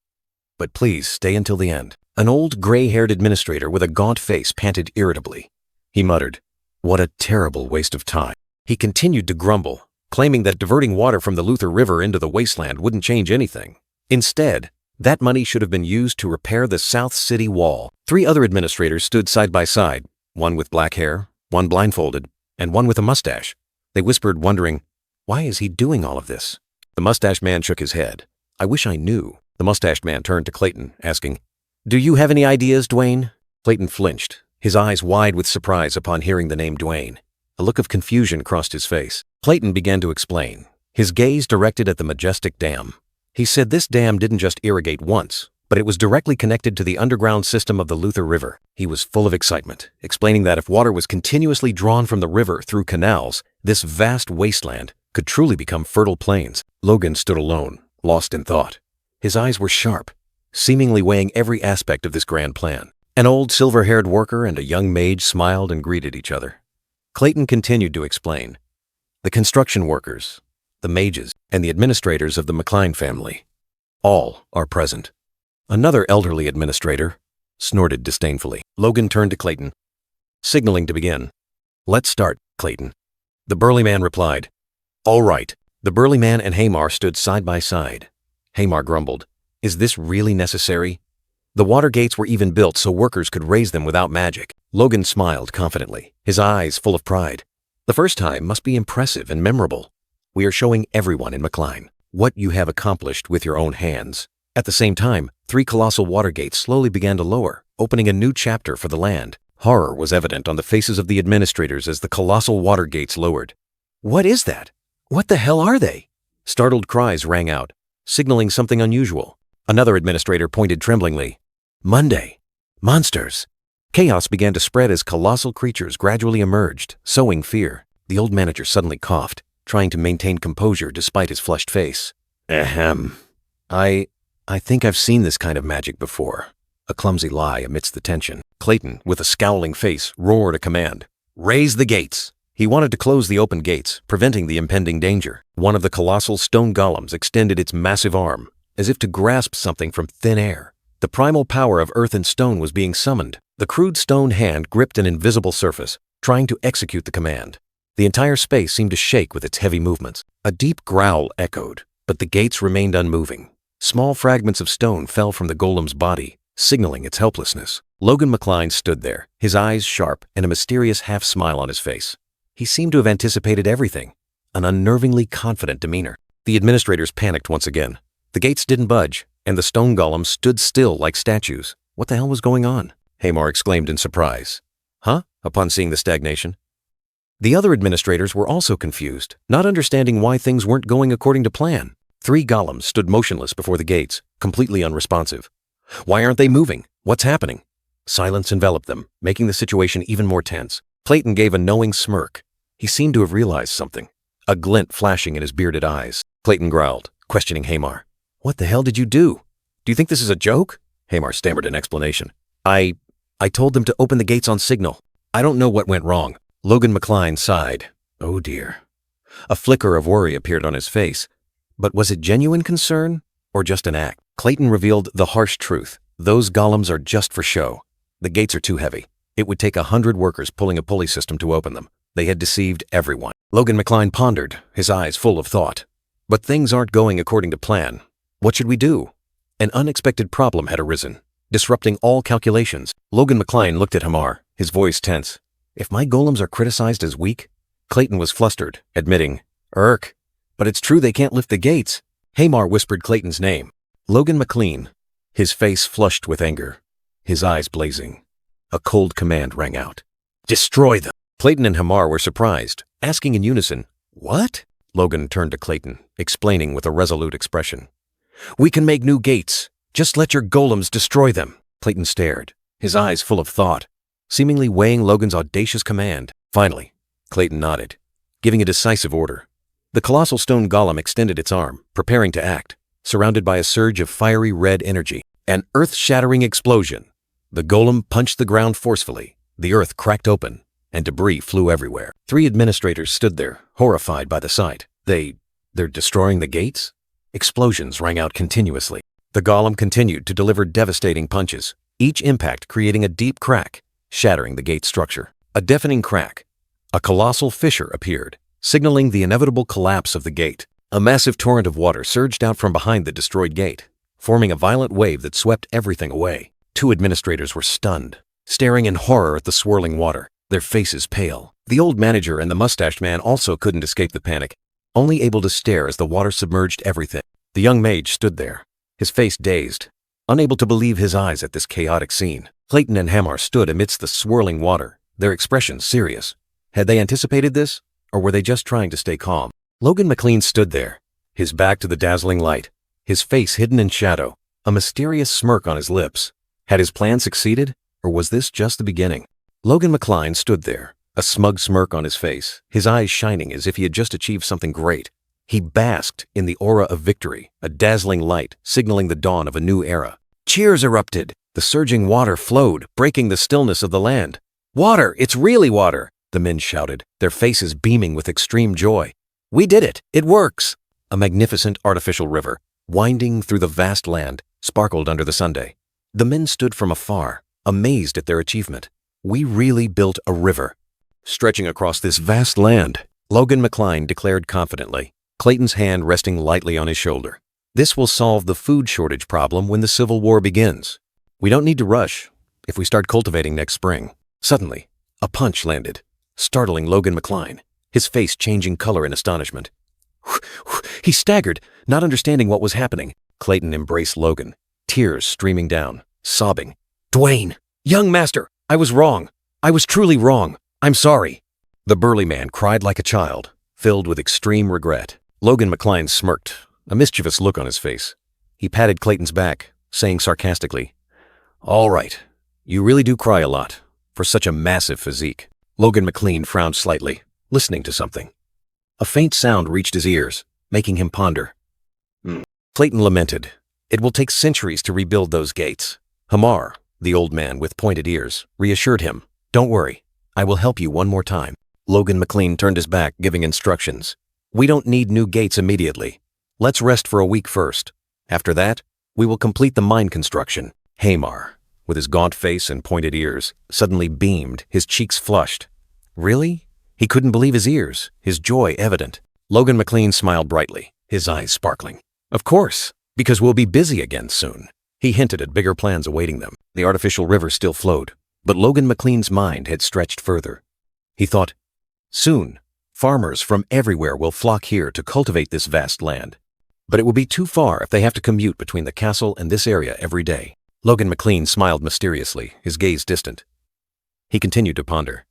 S1: but please stay until the end." An old gray-haired administrator with a gaunt face panted irritably. He muttered, "What a terrible waste of time." He continued to grumble, claiming that diverting water from the Luther River into the wasteland wouldn't change anything. Instead, that money should have been used to repair the South City Wall. 3 other administrators stood side by side, one with black hair, one blindfolded, and one with a mustache. They whispered, wondering, why is he doing all of this? The mustached man shook his head. "I wish I knew." The mustached man turned to Clayton, asking, "Do you have any ideas, Dwayne?" Clayton flinched, his eyes wide with surprise upon hearing the name Dwayne. A look of confusion crossed his face. Clayton began to explain, his gaze directed at the majestic dam. He said this dam didn't just irrigate once, but it was directly connected to the underground system of the Luther River. He was full of excitement, explaining that if water was continuously drawn from the river through canals, this vast wasteland could truly become fertile plains. Logan stood alone, lost in thought. His eyes were sharp, seemingly weighing every aspect of this grand plan. An old silver-haired worker and a young mage smiled and greeted each other. Clayton continued to explain. The construction workers, the mages, and the administrators of the McLean family, all are present. Another elderly administrator snorted disdainfully. Logan turned to Clayton, signaling to begin. "Let's start, Clayton." The burly man replied, All right. The burly man and Hamar stood side by side. Hamar grumbled, "Is this really necessary?" The water gates were even built so workers could raise them without magic. Logan smiled confidently, his eyes full of pride. The first time must be impressive and memorable. We are showing everyone in McLean what you have accomplished with your own hands. At the same time, 3 colossal water gates slowly began to lower, opening a new chapter for the land. Horror was evident on the faces of the administrators as the colossal water gates lowered.
S2: What is that? What the hell are they?
S1: Startled cries rang out, signaling something unusual. Another administrator pointed tremblingly. Monday. Monsters. Chaos began to spread as colossal creatures gradually emerged, sowing fear. The old manager suddenly coughed, trying to maintain composure despite his flushed face. Ahem. I think I've seen this kind of magic before. A clumsy lie amidst the tension. Clayton, with a scowling face, roared a command. Raise the gates. He wanted to close the open gates, preventing the impending danger. One of the colossal stone golems extended its massive arm, as if to grasp something from thin air. The primal power of earth and stone was being summoned. The crude stone hand gripped an invisible surface, trying to execute the command. The entire space seemed to shake with its heavy movements. A deep growl echoed, but the gates remained unmoving. Small fragments of stone fell from the golem's body, signaling its helplessness. Logan McLean stood there, his eyes sharp and a mysterious half-smile on his face. He seemed to have anticipated everything, an unnervingly confident demeanor. The administrators panicked once again. The gates didn't budge, and the stone golems stood still like statues. What the hell was going on? Hamar exclaimed in surprise. Huh? Upon seeing the stagnation. The other administrators were also confused, not understanding why things weren't going according to plan. 3 golems stood motionless before the gates, completely unresponsive. Why aren't they moving? What's happening? Silence enveloped them, making the situation even more tense. Clayton gave a knowing smirk. He seemed to have realized something, a glint flashing in his bearded eyes. Clayton growled, questioning Hamar. What the hell did you do? Do you think this is a joke? Hamar stammered an explanation. I told them to open the gates on signal. I don't know what went wrong. Logan McLean sighed. Oh dear. A flicker of worry appeared on his face. But was it genuine concern or just an act? Clayton revealed the harsh truth. Those golems are just for show. The gates are too heavy. It would take 100 workers pulling a pulley system to open them. They had deceived everyone. Logan McLean pondered, his eyes full of thought. But things aren't going according to plan. What should we do? An unexpected problem had arisen, disrupting all calculations. Logan McLean looked at Hamar, his voice tense. If my golems are criticized as weak? Clayton was flustered, admitting, but it's true they can't lift the gates. Hamar whispered Clayton's name. Logan McLean, his face flushed with anger, his eyes blazing. A cold command rang out. Destroy them. Clayton and Hamar were surprised, asking in unison, What? Logan turned to Clayton, explaining with a resolute expression. We can make new gates. Just let your golems destroy them. Clayton stared, his eyes full of thought, seemingly weighing Logan's audacious command. Finally, Clayton nodded, giving a decisive order. The colossal stone golem extended its arm, preparing to act, surrounded by a surge of fiery red energy. An earth-shattering explosion. The golem punched the ground forcefully. The earth cracked open, and debris flew everywhere. 3 administrators stood there, horrified by the sight. They're destroying the gates? Explosions rang out continuously. The golem continued to deliver devastating punches, each impact creating a deep crack, shattering the gate structure. A deafening crack. A colossal fissure appeared, signaling the inevitable collapse of the gate. A massive torrent of water surged out from behind the destroyed gate, forming a violent wave that swept everything away. 2 administrators were stunned, staring in horror at the swirling water, their faces pale. The old manager and the mustached man also couldn't escape the panic, only able to stare as the water submerged everything. The young mage stood there, his face dazed, unable to believe his eyes at this chaotic scene. Clayton and Hamar stood amidst the swirling water, their expressions serious. Had they anticipated this, or were they just trying to stay calm? Logan McLean stood there, his back to the dazzling light, his face hidden in shadow, a mysterious smirk on his lips. Had his plan succeeded, or was this just the beginning? Logan McLean stood there, a smug smirk on his face, his eyes shining as if he had just achieved something great. He basked in the aura of victory, a dazzling light signaling the dawn of a new era. Cheers erupted. The surging water flowed, breaking the stillness of the land. Water! It's really water! The men shouted, their faces beaming with extreme joy. We did it! It works! A magnificent artificial river, winding through the vast land, sparkled under the sunday. The men stood from afar, amazed at their achievement. We really built a river, stretching across this vast land. Logan McCline declared confidently, Clayton's hand resting lightly on his shoulder. This will solve the food shortage problem when the Civil War begins. We don't need to rush if we start cultivating next spring. Suddenly, a punch landed, startling Logan McCline, his face changing color in astonishment. He staggered, not understanding what was happening. Clayton embraced Logan, tears streaming down, sobbing. "Dwayne, young master, I was wrong. I was truly wrong. I'm sorry." The burly man cried like a child, filled with extreme regret. Logan McCline smirked, a mischievous look on his face. He patted Clayton's back, saying sarcastically, "All right, you really do cry a lot, for such a massive physique." Logan McCline frowned slightly, listening to something. A faint sound reached his ears, making him ponder. Clayton lamented, "It will take centuries to rebuild those gates." Hamar, the old man with pointed ears, reassured him, "Don't worry, I will help you one more time." Logan McCline turned his back, giving instructions. "We don't need new gates immediately. Let's rest for a week first. After that, we will complete the mine construction." Hamar, with his gaunt face and pointed ears, suddenly beamed, his cheeks flushed. Really? He couldn't believe his ears, his joy evident. Logan McCline smiled brightly, his eyes sparkling. "Of course, because we'll be busy again soon." He hinted at bigger plans awaiting them. The artificial river still flowed, but Logan McCline's mind had stretched further. He thought, soon, farmers from everywhere will flock here to cultivate this vast land. But it will be too far if they have to commute between the castle and this area every day. Logan McCline smiled mysteriously, his gaze distant. He continued to ponder.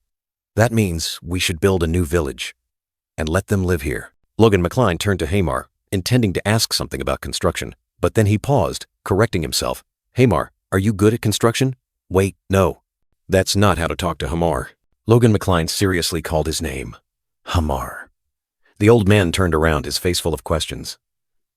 S1: "That means we should build a new village and let them live here." Logan McCline turned to Hamar, intending to ask something about construction, but then he paused, correcting himself. "Hamar, are you good at construction?" "Wait, no. That's not how to talk to Hamar." Logan McCline seriously called his name. Hamar. The old man turned around, his face full of questions.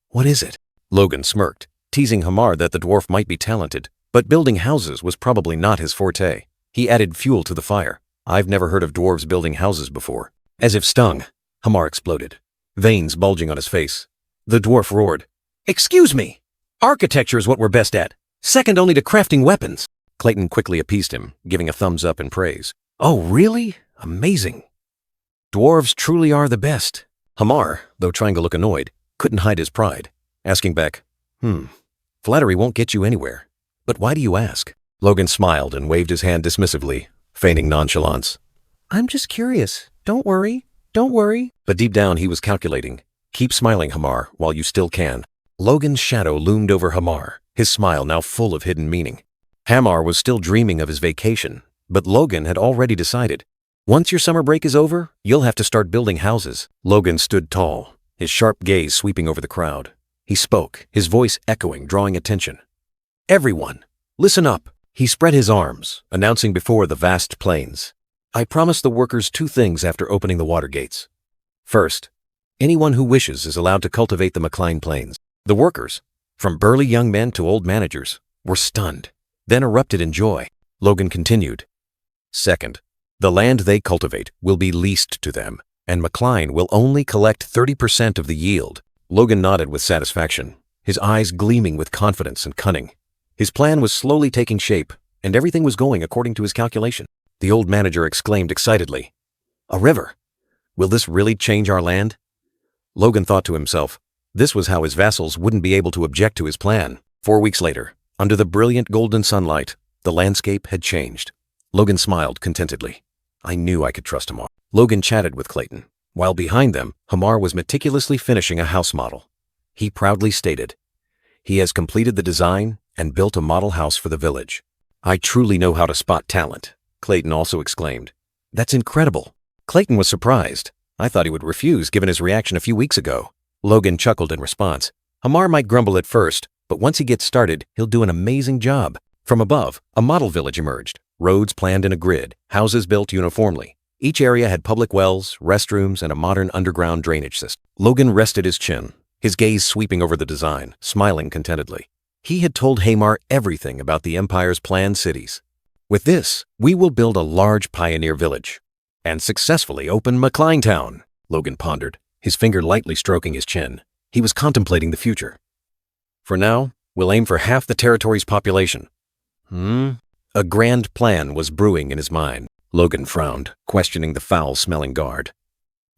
S1: "What is it?" Logan smirked, teasing Hamar that the dwarf might be talented, but building houses was probably not his forte. He added fuel to the fire. "I've never heard of dwarves building houses before." As if stung, Hamar exploded, veins bulging on his face. The dwarf roared, "Excuse me! Architecture is what we're best at, second only to crafting weapons." Clayton quickly appeased him, giving a thumbs up in praise. "Oh, really? Amazing. Dwarves truly are the best." Hamar, though trying to look annoyed, couldn't hide his pride, asking back, Flattery won't get you anywhere. But why do you ask?" Logan smiled and waved his hand dismissively, feigning nonchalance. "I'm just curious. Don't worry. Don't worry." But deep down he was calculating. Keep smiling, Hamar, while you still can. Logan's shadow loomed over Hamar, his smile now full of hidden meaning. Hamar was still dreaming of his vacation, but Logan had already decided. "Once your summer break is over, you'll have to start building houses." Logan stood tall, his sharp gaze sweeping over the crowd. He spoke, his voice echoing, drawing attention. "Everyone, listen up." He spread his arms, announcing before the vast plains. "I promise the workers 2 things after opening the water gates. First, anyone who wishes is allowed to cultivate the McCline Plains." The workers, from burly young men to old managers, were stunned, then erupted in joy. Logan continued. "Second, the land they cultivate will be leased to them, and McCline will only collect 30% of the yield." Logan nodded with satisfaction, his eyes gleaming with confidence and cunning. His plan was slowly taking shape, and everything was going according to his calculation. The old manager exclaimed excitedly, "A river! Will this really change our land?" Logan thought to himself, this was how his vassals wouldn't be able to object to his plan. 4 weeks later, under the brilliant golden sunlight, the landscape had changed. Logan smiled contentedly. I knew I could trust Hamar. Logan chatted with Clayton, while behind them, Hamar was meticulously finishing a house model. He proudly stated, "He has completed the design and built a model house for the village." "I truly know how to spot talent," Clayton also exclaimed. "That's incredible." Clayton was surprised. I thought he would refuse given his reaction a few weeks ago. Logan chuckled in response. Hamar might grumble at first, but once he gets started, he'll do an amazing job. From above, a model village emerged. Roads planned in a grid, houses built uniformly. Each area had public wells, restrooms, and a modern underground drainage system. Logan rested his chin, his gaze sweeping over the design, smiling contentedly. He had told Hamar everything about the Empire's planned cities. "With this, we will build a large pioneer village and successfully open McCline Town," Logan pondered, his finger lightly stroking his chin. He was contemplating the future. "For now, we'll aim for half the territory's population." A grand plan was brewing in his mind. Logan frowned, questioning the foul-smelling guard.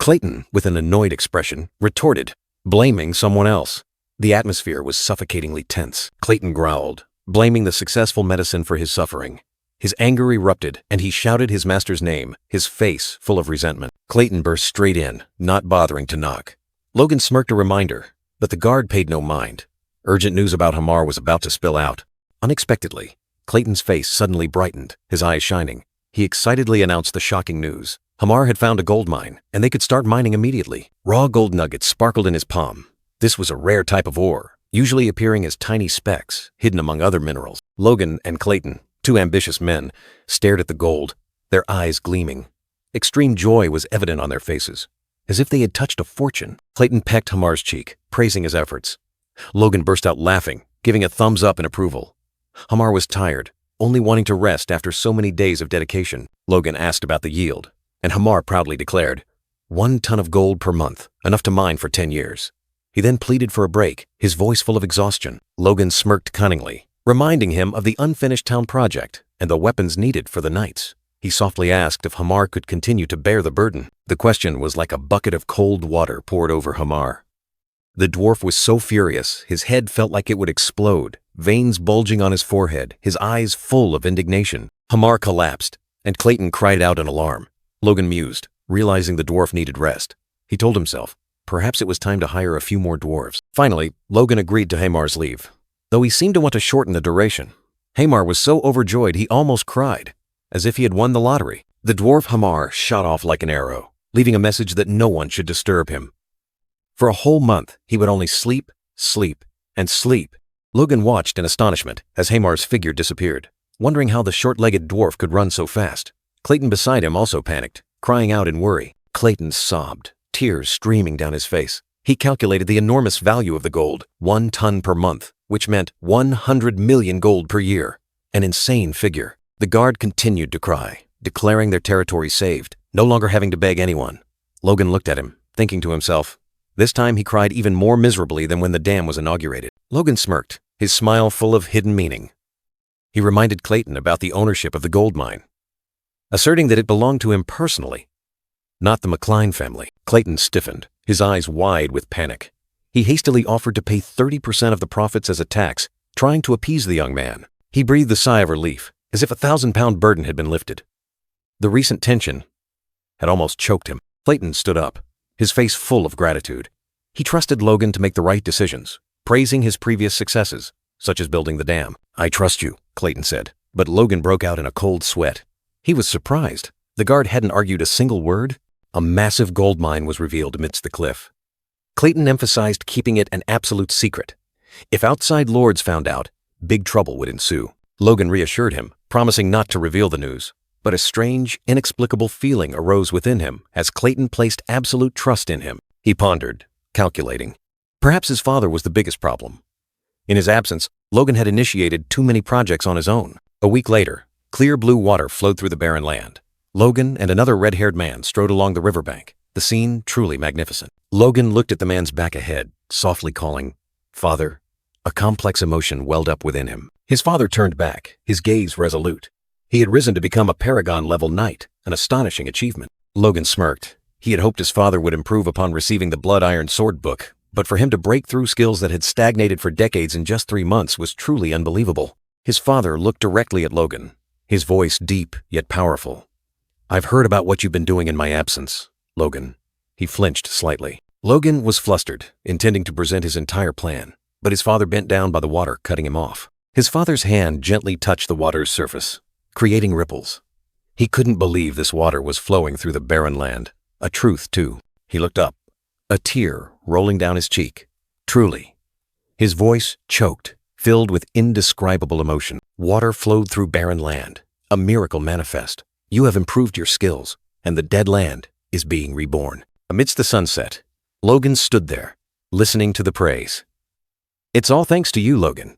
S1: Clayton, with an annoyed expression, retorted, blaming someone else. The atmosphere was suffocatingly tense. Clayton growled, blaming the successful medicine for his suffering. His anger erupted, and he shouted his master's name, his face full of resentment. Clayton burst straight in, not bothering to knock. Logan smirked a reminder, but the guard paid no mind. Urgent news about Hamar was about to spill out. Unexpectedly, Clayton's face suddenly brightened, his eyes shining. He excitedly announced the shocking news. Hamar had found a gold mine, and they could start mining immediately. Raw gold nuggets sparkled in his palm. This was a rare type of ore, usually appearing as tiny specks, hidden among other minerals. Logan and Clayton, two ambitious men, stared at the gold, their eyes gleaming. Extreme joy was evident on their faces, as if they had touched a fortune. Clayton pecked Hamar's cheek, praising his efforts. Logan burst out laughing, giving a thumbs up in approval. Hamar was tired, only wanting to rest after so many days of dedication. Logan asked about the yield, and Hamar proudly declared, 1 ton of gold per month, enough to mine for 10 years. He then pleaded for a break, his voice full of exhaustion. Logan smirked cunningly, reminding him of the unfinished town project and the weapons needed for the knights. He softly asked if Hamar could continue to bear the burden. The question was like a bucket of cold water poured over Hamar. The dwarf was so furious, his head felt like it would explode, veins bulging on his forehead, his eyes full of indignation. Hamar collapsed, and Clayton cried out in alarm. Logan mused, realizing the dwarf needed rest. He told himself, perhaps it was time to hire a few more dwarves. Finally, Logan agreed to Hamar's leave, though he seemed to want to shorten the duration. Hamar was so overjoyed he almost cried, as if he had won the lottery. The dwarf Hamar shot off like an arrow, leaving a message that no one should disturb him. For a whole month, he would only sleep, sleep, and sleep. Logan watched in astonishment as Hamar's figure disappeared, wondering how the short-legged dwarf could run so fast. Clayton beside him also panicked, crying out in worry. Clayton sobbed, tears streaming down his face. He calculated the enormous value of the gold, 1 ton per month, which meant 100 million gold per year. An insane figure. The guard continued to cry, declaring their territory saved, no longer having to beg anyone. Logan looked at him, thinking to himself. This time he cried even more miserably than when the dam was inaugurated. Logan smirked, his smile full of hidden meaning. He reminded Clayton about the ownership of the gold mine, asserting that it belonged to him personally, not the McLean family. Clayton stiffened, his eyes wide with panic. He hastily offered to pay 30% of the profits as a tax, trying to appease the young man. He breathed a sigh of relief, as if a 1,000-pound burden had been lifted. The recent tension had almost choked him. Clayton stood up, his face full of gratitude. He trusted Logan to make the right decisions, praising his previous successes, such as building the dam. I trust you, Clayton said, but Logan broke out in a cold sweat. He was surprised. The guard hadn't argued a single word. A massive gold mine was revealed amidst the cliff. Clayton emphasized keeping it an absolute secret. If outside lords found out, big trouble would ensue. Logan reassured him, promising not to reveal the news. But a strange, inexplicable feeling arose within him as Clayton placed absolute trust in him. He pondered, calculating. Perhaps his father was the biggest problem. In his absence, Logan had initiated too many projects on his own. A week later, clear blue water flowed through the barren land. Logan and another red-haired man strode along the riverbank, the scene truly magnificent. Logan looked at the man's back ahead, softly calling, Father. A complex emotion welled up within him. His father turned back, his gaze resolute. He had risen to become a Paragon-level knight, an astonishing achievement. Logan smirked. He had hoped his father would improve upon receiving the Blood-Iron Sword book, but for him to break through skills that had stagnated for decades in just 3 months was truly unbelievable. His father looked directly at Logan, his voice deep yet powerful. I've heard about what you've been doing in my absence, Logan. He flinched slightly. Logan was flustered, intending to present his entire plan, but his father bent down by the water, cutting him off. His father's hand gently touched the water's surface, creating ripples. He couldn't believe this water was flowing through the barren land. A truth, too. He looked up, a tear rolling down his cheek. Truly. His voice choked, filled with indescribable emotion. Water flowed through barren land, a miracle manifest. You have improved your skills, and the dead land is being reborn. Amidst the sunset, Logan stood there, listening to the praise. It's all thanks to you, Logan.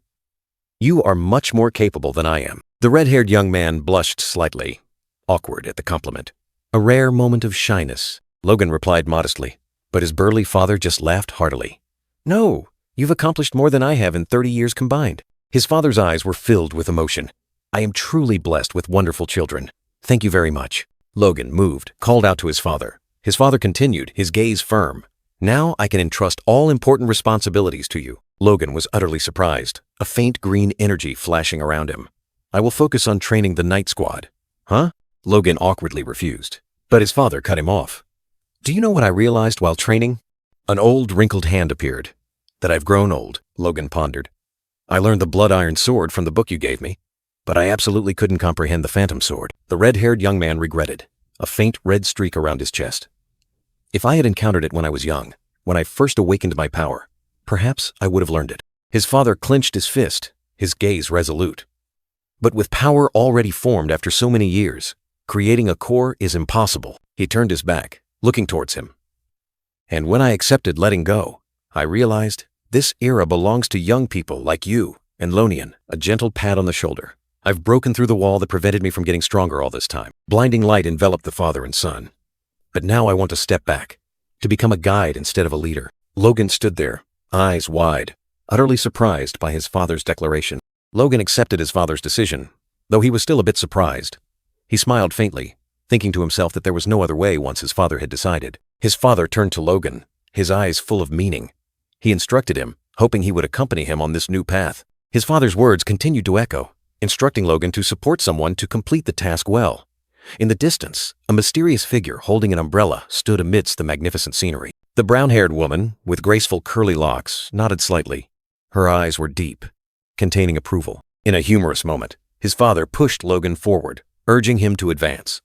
S1: You are much more capable than I am. The red-haired young man blushed slightly, awkward at the compliment. A rare moment of shyness, Logan replied modestly, but his burly father just laughed heartily. No, you've accomplished more than I have in 30 years combined. His father's eyes were filled with emotion. I am truly blessed with wonderful children. Thank you very much. Logan, moved, called out to his father, His father continued, his gaze firm. Now I can entrust all important responsibilities to you. Logan was utterly surprised, a faint green energy flashing around him. I will focus on training the night squad. Huh? Logan awkwardly refused. But his father cut him off. Do you know what I realized while training? An old, wrinkled hand appeared. That I've grown old, Logan pondered. I learned the blood iron sword from the book you gave me, but I absolutely couldn't comprehend the phantom sword. The red-haired young man regretted, a faint red streak around his chest. If I had encountered it when I was young, when I first awakened my power, perhaps I would have learned it. His father clenched his fist, his gaze resolute. But with power already formed after so many years, creating a core is impossible. He turned his back, looking towards him. And when I accepted letting go, I realized this era belongs to young people like you and Lonian, a gentle pat on the shoulder. I've broken through the wall that prevented me from getting stronger all this time. Blinding light enveloped the father and son. But now I want to step back, to become a guide instead of a leader. Logan stood there, eyes wide, utterly surprised by his father's declaration. Logan accepted his father's decision, though he was still a bit surprised. He smiled faintly, thinking to himself that there was no other way once his father had decided. His father turned to Logan, his eyes full of meaning. He instructed him, hoping he would accompany him on this new path. His father's words continued to echo, instructing Logan to support someone to complete the task well. In the distance, a mysterious figure holding an umbrella stood amidst the magnificent scenery. The brown-haired woman, with graceful curly locks, nodded slightly. Her eyes were deep, containing approval. In a humorous moment, his father pushed Logan forward, urging him to advance.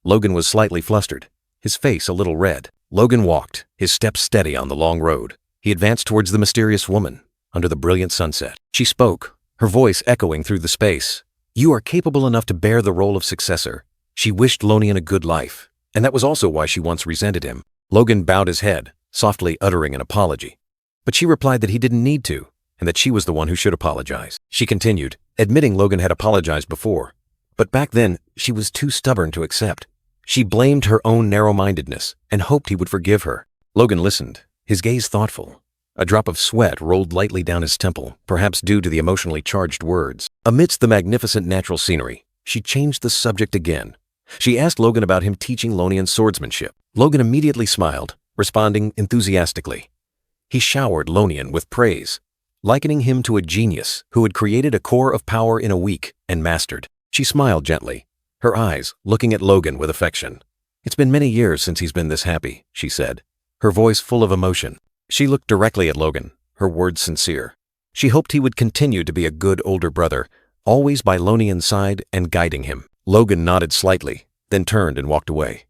S1: Logan was slightly flustered, his face a little red. Logan walked, his steps steady on the long road. He advanced towards the mysterious woman, under the brilliant sunset. She spoke, her voice echoing through the space. You are capable enough to bear the role of successor. She wished Lonian a good life, and that was also why she once resented him. Logan bowed his head, softly uttering an apology. But she replied that he didn't need to, and that she was the one who should apologize. She continued, admitting Logan had apologized before. But back then, she was too stubborn to accept. She blamed her own narrow-mindedness and hoped he would forgive her. Logan listened, his gaze thoughtful. A drop of sweat rolled lightly down his temple, perhaps due to the emotionally charged words. Amidst the magnificent natural scenery, she changed the subject again. She asked Logan about him teaching Lonian swordsmanship. Logan immediately smiled, responding enthusiastically. He showered Lonian with praise, likening him to a genius who had created a core of power in a week and mastered. She smiled gently, her eyes looking at Logan with affection. It's been many years since he's been this happy, she said, her voice full of emotion. She looked directly at Logan, her words sincere. She hoped he would continue to be a good older brother, always by Lonian's side and guiding him. Logan nodded slightly, then turned and walked away.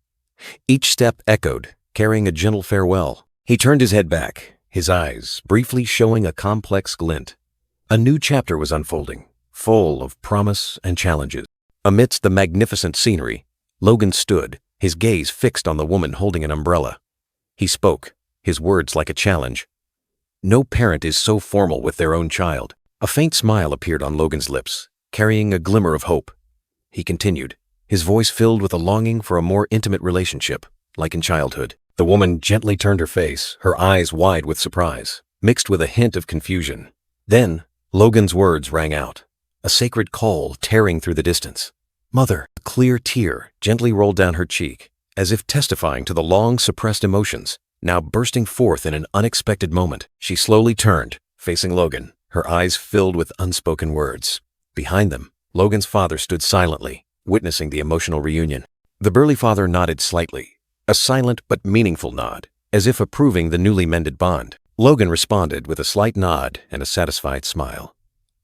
S1: Each step echoed, carrying a gentle farewell. He turned his head back, his eyes briefly showing a complex glint. A new chapter was unfolding, full of promise and challenges. Amidst the magnificent scenery, Logan stood, his gaze fixed on the woman holding an umbrella. He spoke, his words like a challenge. No parent is so formal with their own child. A faint smile appeared on Logan's lips, carrying a glimmer of hope. He continued, his voice filled with a longing for a more intimate relationship, like in childhood. The woman gently turned her face, her eyes wide with surprise, mixed with a hint of confusion. Then, Logan's words rang out, a sacred call tearing through the distance. Mother, a clear tear gently rolled down her cheek, as if testifying to the long-suppressed emotions, now bursting forth in an unexpected moment. She slowly turned, facing Logan, her eyes filled with unspoken words. Behind them, Logan's father stood silently, witnessing the emotional reunion. The burly father nodded slightly, a silent but meaningful nod, as if approving the newly mended bond. Logan responded with a slight nod and a satisfied smile.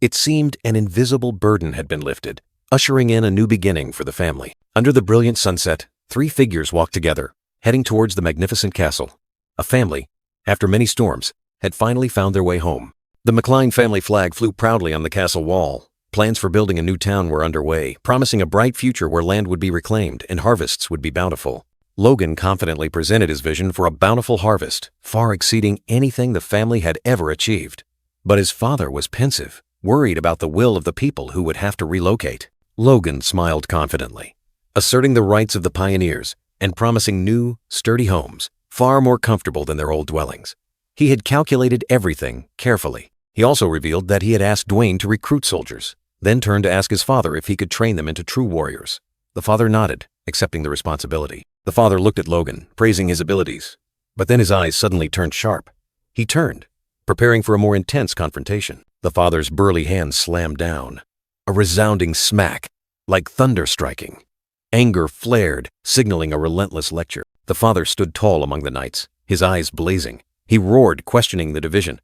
S1: It seemed an invisible burden had been lifted, ushering in a new beginning for the family. Under the brilliant sunset, 3 figures walked together, heading towards the magnificent castle. A family, after many storms, had finally found their way home. The McLean family flag flew proudly on the castle wall. Plans for building a new town were underway, promising a bright future where land would be reclaimed and harvests would be bountiful. Logan confidently presented his vision for a bountiful harvest, far exceeding anything the family had ever achieved. But his father was pensive, worried about the will of the people who would have to relocate. Logan smiled confidently, asserting the rights of the pioneers and promising new, sturdy homes, far more comfortable than their old dwellings. He had calculated everything carefully. He also revealed that he had asked Dwayne to recruit soldiers, then turned to ask his father if he could train them into true warriors. The father nodded, accepting the responsibility. The father looked at Logan, praising his abilities. But then his eyes suddenly turned sharp. He turned, preparing for a more intense confrontation. The father's burly hand slammed down. A resounding smack, like thunder striking. Anger flared, signaling a relentless lecture. The father stood tall among the knights, his eyes blazing. He roared, questioning the division.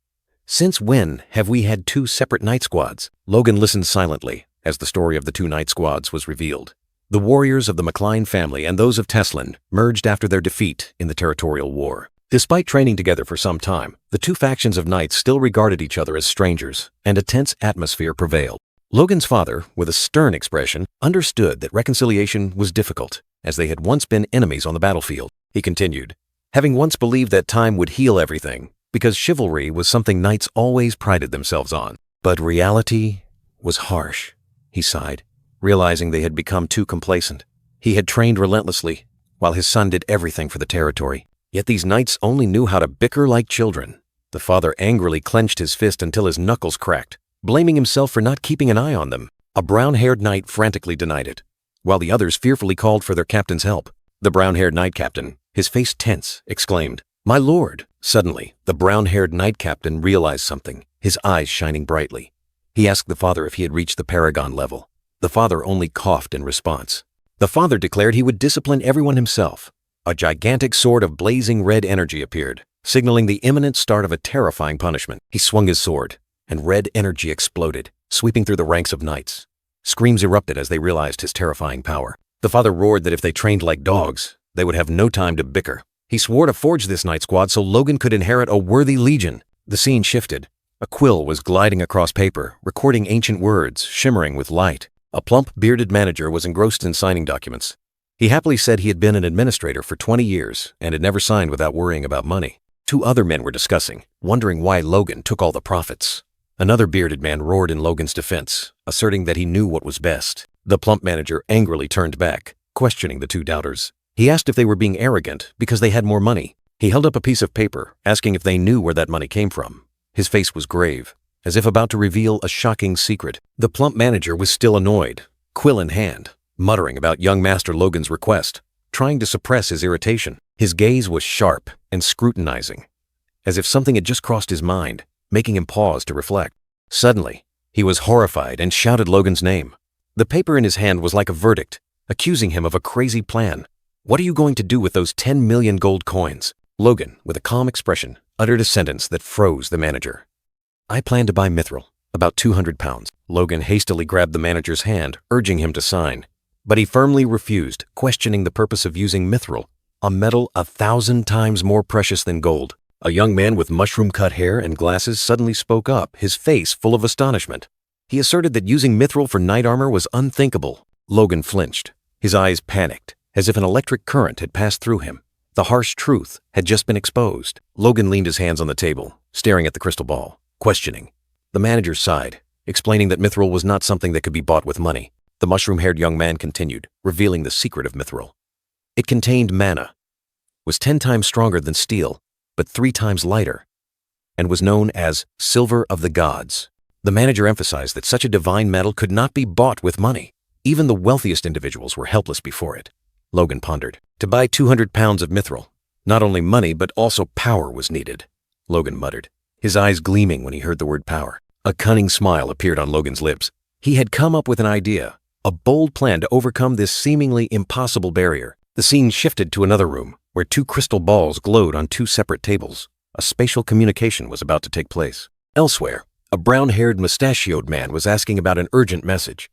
S1: "Since when have we had two separate knight squads?" Logan listened silently as the story of the two knight squads was revealed. The warriors of the McLean family and those of Teslin merged after their defeat in the territorial war. Despite training together for some time, the two factions of knights still regarded each other as strangers, and a tense atmosphere prevailed. Logan's father, with a stern expression, understood that reconciliation was difficult, as they had once been enemies on the battlefield. He continued, having once believed that time would heal everything, because chivalry was something knights always prided themselves on. But reality was harsh, he sighed, realizing they had become too complacent. He had trained relentlessly, while his son did everything for the territory. Yet these knights only knew how to bicker like children. The father angrily clenched his fist until his knuckles cracked, blaming himself for not keeping an eye on them. A brown-haired knight frantically denied it, while the others fearfully called for their captain's help. The brown-haired knight captain, his face tense, exclaimed, "My lord!" Suddenly, the brown-haired knight captain realized something, his eyes shining brightly. He asked the father if he had reached the paragon level. The father only coughed in response. The father declared he would discipline everyone himself. A gigantic sword of blazing red energy appeared, signaling the imminent start of a terrifying punishment. He swung his sword, and red energy exploded, sweeping through the ranks of knights. Screams erupted as they realized his terrifying power. The father roared that if they trained like dogs, they would have no time to bicker. He swore to forge this knight squad so Logan could inherit a worthy legion. The scene shifted. A quill was gliding across paper, recording ancient words, shimmering with light. A plump, bearded manager was engrossed in signing documents. He happily said he had been an administrator for 20 years and had never signed without worrying about money. Two other men were discussing, wondering why Logan took all the profits. Another bearded man roared in Logan's defense, asserting that he knew what was best. The plump manager angrily turned back, questioning the two doubters. He asked if they were being arrogant because they had more money. He held up a piece of paper, asking if they knew where that money came from. His face was grave, as if about to reveal a shocking secret. The plump manager was still annoyed, quill in hand, muttering about young Master Logan's request, trying to suppress his irritation. His gaze was sharp and scrutinizing, as if something had just crossed his mind, making him pause to reflect. Suddenly, he was horrified and shouted Logan's name. The paper in his hand was like a verdict, accusing him of a crazy plan. "What are you going to do with those 10 million gold coins?" Logan, with a calm expression, uttered a sentence that froze the manager. "I plan to buy mithril, about 200 pounds. Logan hastily grabbed the manager's hand, urging him to sign. But he firmly refused, questioning the purpose of using mithril, a metal 1,000 times more precious than gold. A young man with mushroom-cut hair and glasses suddenly spoke up, his face full of astonishment. He asserted that using mithril for knight armor was unthinkable. Logan flinched, his eyes panicked, as if an electric current had passed through him. The harsh truth had just been exposed. Logan leaned his hands on the table, staring at the crystal ball, questioning. The manager sighed, explaining that mithril was not something that could be bought with money. The mushroom-haired young man continued, revealing the secret of mithril. It contained mana, was 10 times stronger than steel, but 3 times lighter, and was known as silver of the gods. The manager emphasized that such a divine metal could not be bought with money. Even the wealthiest individuals were helpless before it. Logan pondered. To buy 200 pounds of mithril, not only money but also power was needed. Logan muttered, his eyes gleaming when he heard the word power. A cunning smile appeared on Logan's lips. He had come up with an idea, a bold plan to overcome this seemingly impossible barrier. The scene shifted to another room, where 2 crystal balls glowed on 2 separate tables. A spatial communication was about to take place. Elsewhere, a brown-haired, mustachioed man was asking about an urgent message.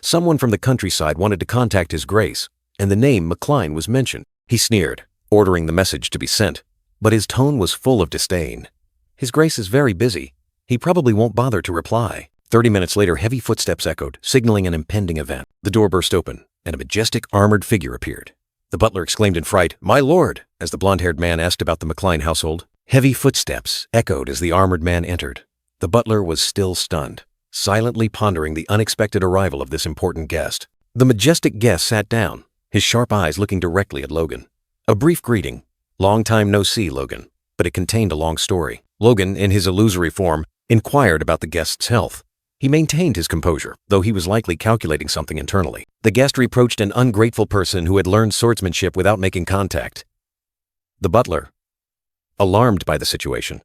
S1: Someone from the countryside wanted to contact His Grace, and the name McLean was mentioned. He sneered, ordering the message to be sent, but his tone was full of disdain. His Grace is very busy. He probably won't bother to reply. 30 minutes later, heavy footsteps echoed, signaling an impending event. The door burst open, and a majestic armored figure appeared. The butler exclaimed in fright, "My lord!" as the blonde-haired man asked about the McLean household. Heavy footsteps echoed as the armored man entered. The butler was still stunned, silently pondering the unexpected arrival of this important guest. The majestic guest sat down, his sharp eyes looking directly at Logan. A brief greeting. "Long time no see, Logan," but it contained a long story. Logan, in his illusory form, inquired about the guest's health. He maintained his composure, though he was likely calculating something internally. The guest reproached an ungrateful person who had learned swordsmanship without making contact. The butler, alarmed by the situation,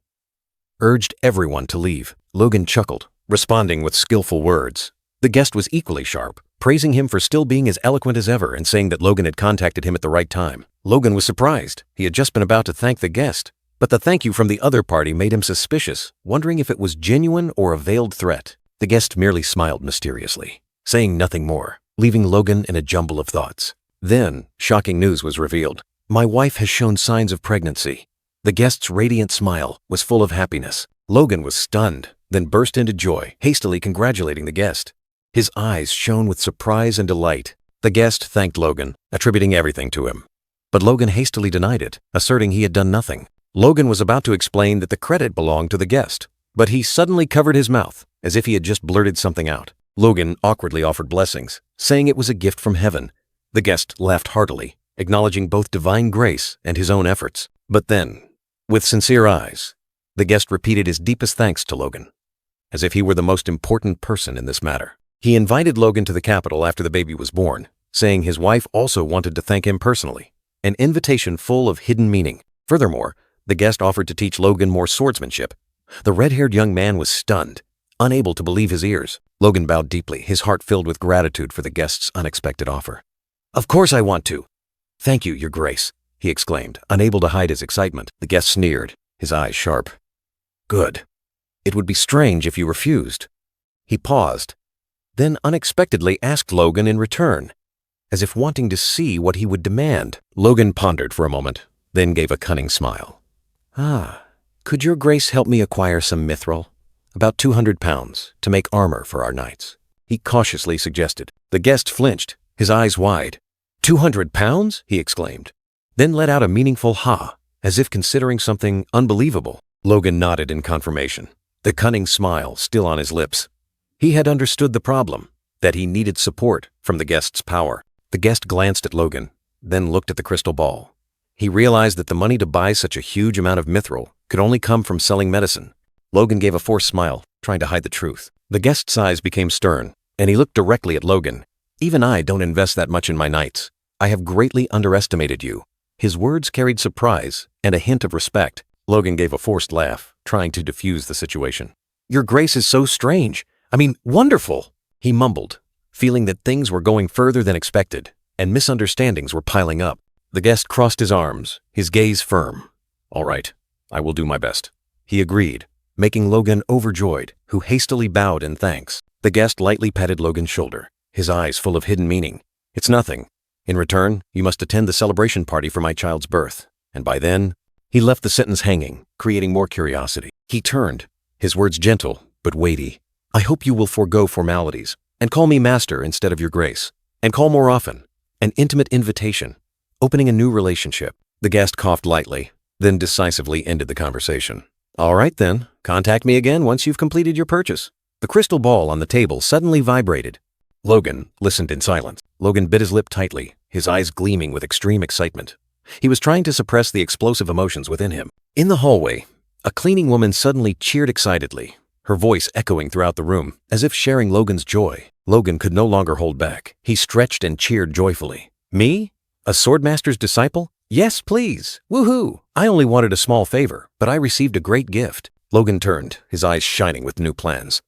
S1: urged everyone to leave. Logan chuckled, responding with skillful words. The guest was equally sharp, praising him for still being as eloquent as ever and saying that Logan had contacted him at the right time. Logan was surprised. He had just been about to thank the guest, but the thank you from the other party made him suspicious, wondering if it was genuine or a veiled threat. The guest merely smiled mysteriously, saying nothing more, leaving Logan in a jumble of thoughts. Then, shocking news was revealed. My wife has shown signs of pregnancy. The guest's radiant smile was full of happiness. Logan was stunned, then burst into joy, hastily congratulating the guest. His eyes shone with surprise and delight. The guest thanked Logan, attributing everything to him. But Logan hastily denied it, asserting he had done nothing. Logan was about to explain that the credit belonged to the guest, but he suddenly covered his mouth, as if he had just blurted something out. Logan awkwardly offered blessings, saying it was a gift from heaven. The guest laughed heartily, acknowledging both divine grace and his own efforts. But then, with sincere eyes, the guest repeated his deepest thanks to Logan, as if he were the most important person in this matter. He invited Logan to the capital after the baby was born, saying his wife also wanted to thank him personally, an invitation full of hidden meaning. Furthermore, the guest offered to teach Logan more swordsmanship. The red-haired young man was stunned, unable to believe his ears. Logan bowed deeply, his heart filled with gratitude for the guest's unexpected offer. Of course I want to. Thank you, Your Grace, he exclaimed, unable to hide his excitement. The guest sneered, his eyes sharp. Good. It would be strange if you refused. He paused, then unexpectedly asked Logan in return, as if wanting to see what he would demand. Logan pondered for a moment, then gave a cunning smile. Could Your Grace help me acquire some mithril? About 200 pounds, to make armor for our knights, he cautiously suggested. The guest flinched, his eyes wide. 200 pounds? He exclaimed, then let out a meaningful ha, as if considering something unbelievable. Logan nodded in confirmation, the cunning smile still on his lips. He had understood the problem, that he needed support from the guest's power. The guest glanced at Logan, then looked at the crystal ball. He realized that the money to buy such a huge amount of mithril could only come from selling medicine. Logan gave a forced smile, trying to hide the truth. The guest's eyes became stern, and he looked directly at Logan. Even I don't invest that much in my knights. I have greatly underestimated you. His words carried surprise and a hint of respect. Logan gave a forced laugh, trying to diffuse the situation. Your Grace is so strange. I mean, wonderful, he mumbled, feeling that things were going further than expected, and misunderstandings were piling up. The guest crossed his arms, his gaze firm. All right, I will do my best, he agreed, making Logan overjoyed, who hastily bowed in thanks. The guest lightly patted Logan's shoulder, his eyes full of hidden meaning. It's nothing. In return, you must attend the celebration party for my child's birth. And by then, he left the sentence hanging, creating more curiosity. He turned, his words gentle but weighty. I hope you will forego formalities and call me master instead of Your Grace, and call more often. An intimate invitation, opening a new relationship. The guest coughed lightly, then decisively ended the conversation. All right then, contact me again once you've completed your purchase. The crystal ball on the table suddenly vibrated. Logan listened in silence. Logan bit his lip tightly, his eyes gleaming with extreme excitement. He was trying to suppress the explosive emotions within him. In the hallway, a cleaning woman suddenly cheered excitedly, her voice echoing throughout the room, as if sharing Logan's joy. Logan could no longer hold back. He stretched and cheered joyfully. Me? A swordmaster's disciple? Yes, please. Woohoo! I only wanted a small favor, but I received a great gift. Logan turned, his eyes shining with new plans.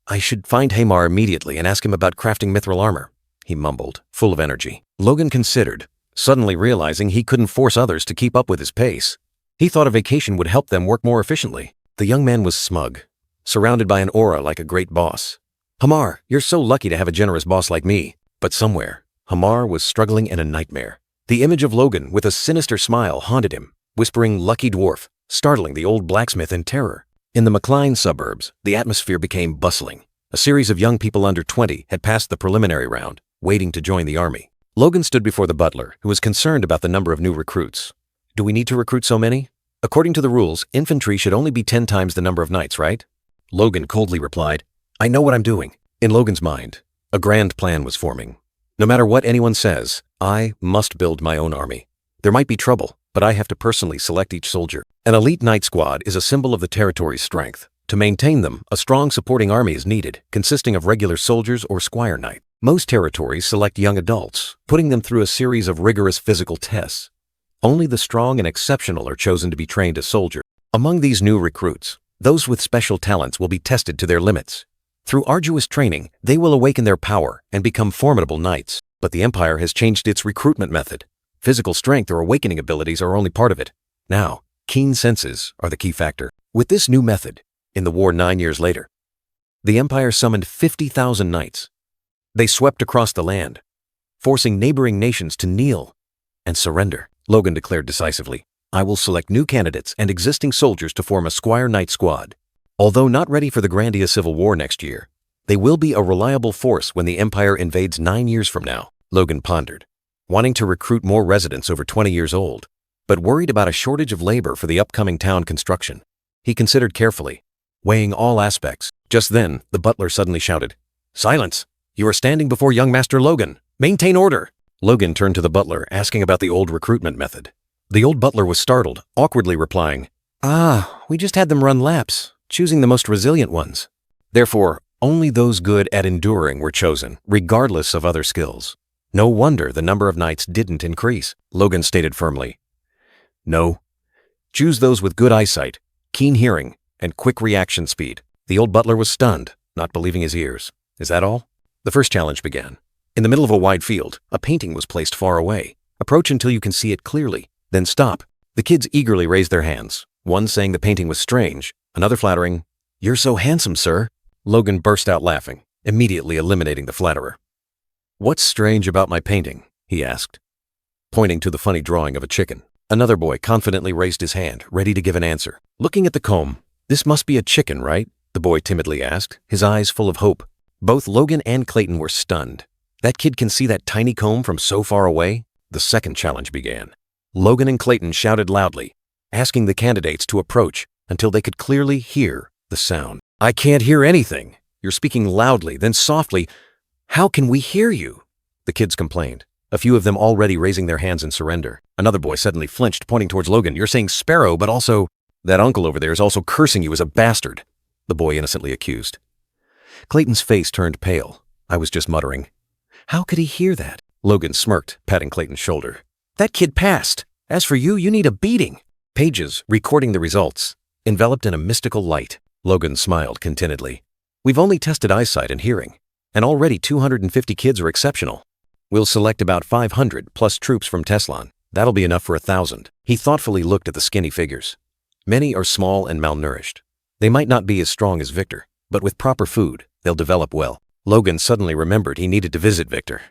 S1: I should find Hamar immediately and ask him about crafting mithril armor, he mumbled, full of energy. Logan considered, suddenly realizing he couldn't force others to keep up with his pace. He thought a vacation would help them work more efficiently. The young man was smug, surrounded by an aura like a great boss. Hamar, you're so lucky to have a generous boss like me. But somewhere, Hamar was struggling in a nightmare. The image of Logan with a sinister smile haunted him, whispering lucky dwarf, startling the old blacksmith in terror. In the McLean suburbs, the atmosphere became bustling. A series of young people under 20 had passed the preliminary round, waiting to join the army. Logan stood before the butler, who was concerned about the number of new recruits. Do we need to recruit so many? According to the rules, infantry should only be 10 times the number of knights, right? Logan coldly replied, I know what I'm doing. In Logan's mind, a grand plan was forming. No matter what anyone says, I must build my own army. There might be trouble, but I have to personally select each soldier. An elite knight squad is a symbol of the territory's strength. To maintain them, a strong supporting army is needed, consisting of regular soldiers or squire knights. Most territories select young adults, putting them through a series of rigorous physical tests. Only the strong and exceptional are chosen to be trained as soldiers. Among these new recruits, those with special talents will be tested to their limits. Through arduous training, they will awaken their power and become formidable knights. But the Empire has changed its recruitment method. Physical strength or awakening abilities are only part of it. Now, keen senses are the key factor. With this new method, in the war 9 years later, the Empire summoned 50,000 knights. They swept across the land, forcing neighboring nations to kneel and surrender. Logan declared decisively, "I will select new candidates and existing soldiers to form a Squire Knight squad." Although not ready for the grandiose civil war next year, they will be a reliable force when the Empire invades 9 years from now. Logan pondered, wanting to recruit more residents over 20 years old, but worried about a shortage of labor for the upcoming town construction. He considered carefully, weighing all aspects. Just then, the butler suddenly shouted, "Silence! You are standing before young Master Logan. Maintain order!" Logan turned to the butler, asking about the old recruitment method. The old butler was startled, awkwardly replying, "We just had them run laps, choosing the most resilient ones. Therefore, only those good at enduring were chosen, regardless of other skills. No wonder the number of knights didn't increase." Logan stated firmly, "No. Choose those with good eyesight, keen hearing, and quick reaction speed." The old butler was stunned, not believing his ears. "Is that all?" The first challenge began. In the middle of a wide field, a painting was placed far away. Approach until you can see it clearly, then stop. The kids eagerly raised their hands, one saying the painting was strange, another flattering, "You're so handsome, sir." Logan burst out laughing, immediately eliminating the flatterer. "What's strange about my painting?" he asked, pointing to the funny drawing of a chicken. Another boy confidently raised his hand, ready to give an answer. Looking at the comb, "This must be a chicken, right?" the boy timidly asked, his eyes full of hope. Both Logan and Clayton were stunned. That kid can see that tiny comb from so far away? The second challenge began. Logan and Clayton shouted loudly, asking the candidates to approach until they could clearly hear the sound. "I can't hear anything. You're speaking loudly, then softly. How can we hear you?" the kids complained, a few of them already raising their hands in surrender. Another boy suddenly flinched, pointing towards Logan. "You're saying sparrow, but also, that uncle over there is also cursing you as a bastard," the boy innocently accused. Clayton's face turned pale. "I was just muttering." "How could he hear that?" Logan smirked, patting Clayton's shoulder. "That kid passed. As for you, you need a beating." Pages, recording the results, enveloped in a mystical light. Logan smiled contentedly. "We've only tested eyesight and hearing, and already 250 kids are exceptional. We'll select about 500 plus troops from Teslan. That'll be enough for 1,000. He thoughtfully looked at the skinny figures. Many are small and malnourished. They might not be as strong as Victor, but with proper food, they'll develop well. Logan suddenly remembered he needed to visit Victor.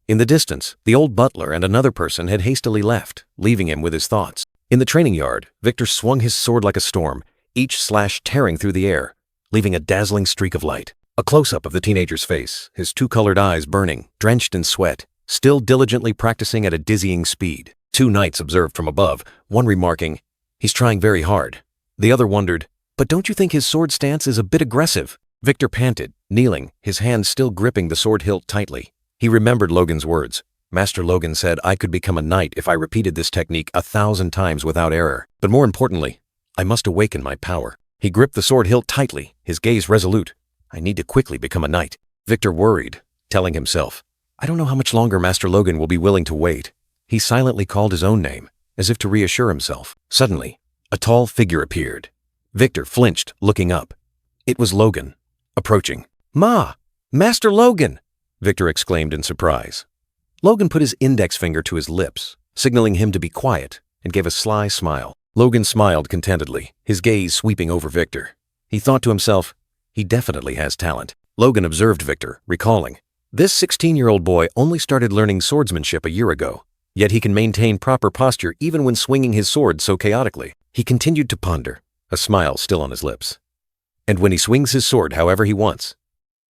S1: In the distance, the old butler and another person had hastily left, leaving him with his thoughts. In the training yard, Victor swung his sword like a storm, each slash tearing through the air, leaving a dazzling streak of light. A close-up of the teenager's face, his two-colored eyes burning, drenched in sweat, still diligently practicing at a dizzying speed. Two knights observed from above, one remarking, "He's trying very hard." The other wondered, "But don't you think his sword stance is a bit aggressive?" Victor panted, kneeling, his hands still gripping the sword hilt tightly. He remembered Logan's words. Master Logan said I could become a knight if I repeated this technique 1,000 times without error. But more importantly, I must awaken my power. He gripped the sword hilt tightly, his gaze resolute. I need to quickly become a knight. Victor worried, telling himself, I don't know how much longer Master Logan will be willing to wait. He silently called his own name, as if to reassure himself. Suddenly, a tall figure appeared. Victor flinched, looking up. It was Logan, approaching. "Ma! Master Logan!" Victor exclaimed in surprise. Logan put his index finger to his lips, signaling him to be quiet, and gave a sly smile. Logan smiled contentedly, his gaze sweeping over Victor. He thought to himself, he definitely has talent. Logan observed Victor, recalling, this 16-year-old boy only started learning swordsmanship a year ago, yet he can maintain proper posture even when swinging his sword so chaotically. He continued to ponder, a smile still on his lips. And when he swings his sword however he wants,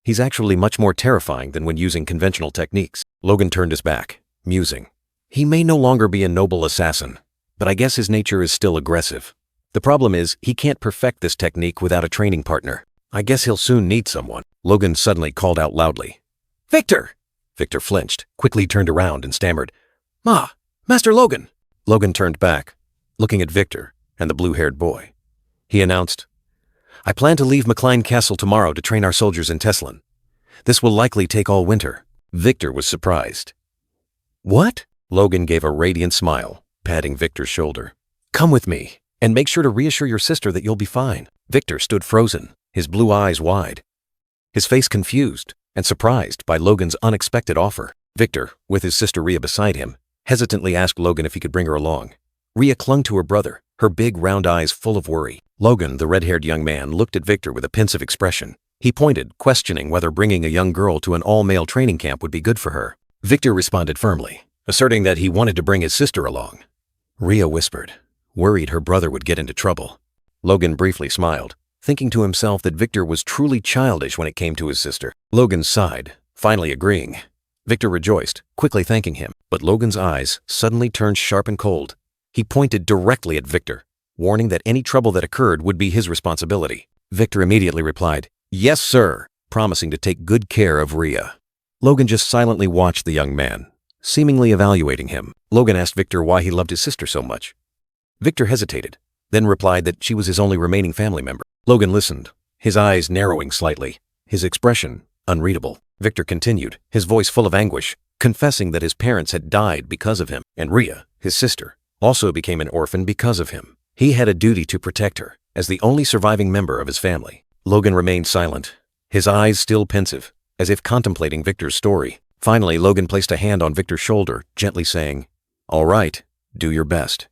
S1: he's actually much more terrifying than when using conventional techniques. Logan turned his back, musing. He may no longer be a noble assassin, but I guess his nature is still aggressive. The problem is, he can't perfect this technique without a training partner. I guess he'll soon need someone. Logan suddenly called out loudly. Victor! Victor flinched, quickly turned around and stammered. Ma! Master Logan! Logan turned back, looking at Victor and the blue-haired boy. He announced, I plan to leave McLean Castle tomorrow to train our soldiers in Teslan. This will likely take all winter. Victor was surprised. What? Logan gave a radiant smile, patting Victor's shoulder. Come with me, and make sure to reassure your sister that you'll be fine. Victor stood frozen, his blue eyes wide, his face confused and surprised by Logan's unexpected offer. Victor, with his sister Rhea beside him, hesitantly asked Logan if he could bring her along. Rhea clung to her brother, her big round eyes full of worry. Logan, the red-haired young man, looked at Victor with a pensive expression. He pointed, questioning whether bringing a young girl to an all-male training camp would be good for her. Victor responded firmly, asserting that he wanted to bring his sister along. Rhea whispered, worried her brother would get into trouble. Logan briefly smiled, thinking to himself that Victor was truly childish when it came to his sister. Logan sighed, finally agreeing. Victor rejoiced, quickly thanking him, but Logan's eyes suddenly turned sharp and cold. He pointed directly at Victor, warning that any trouble that occurred would be his responsibility. Victor immediately replied, "Yes, sir," promising to take good care of Rhea. Logan just silently watched the young man, seemingly evaluating him. Logan asked Victor why he loved his sister so much. Victor hesitated, then replied that she was his only remaining family member. Logan listened, his eyes narrowing slightly, his expression unreadable. Victor continued, his voice full of anguish, confessing that his parents had died because of him, and Rhea, his sister, also became an orphan because of him. He had a duty to protect her, as the only surviving member of his family. Logan remained silent, his eyes still pensive, as if contemplating Victor's story. Finally, Logan placed a hand on Victor's shoulder, gently saying, "All right, do your best."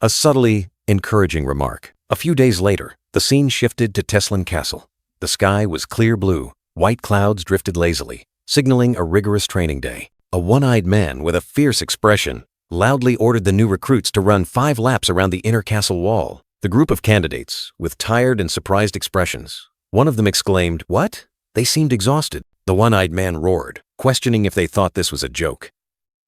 S1: A subtly encouraging remark. A few days later, the scene shifted to Teslan Castle. The sky was clear blue, white clouds drifted lazily, signaling a rigorous training day. A one-eyed man with a fierce expression loudly ordered the new recruits to run 5 laps around the inner castle wall. The group of candidates, with tired and surprised expressions, one of them exclaimed, "What?" They seemed exhausted. The one-eyed man roared, questioning if they thought this was a joke.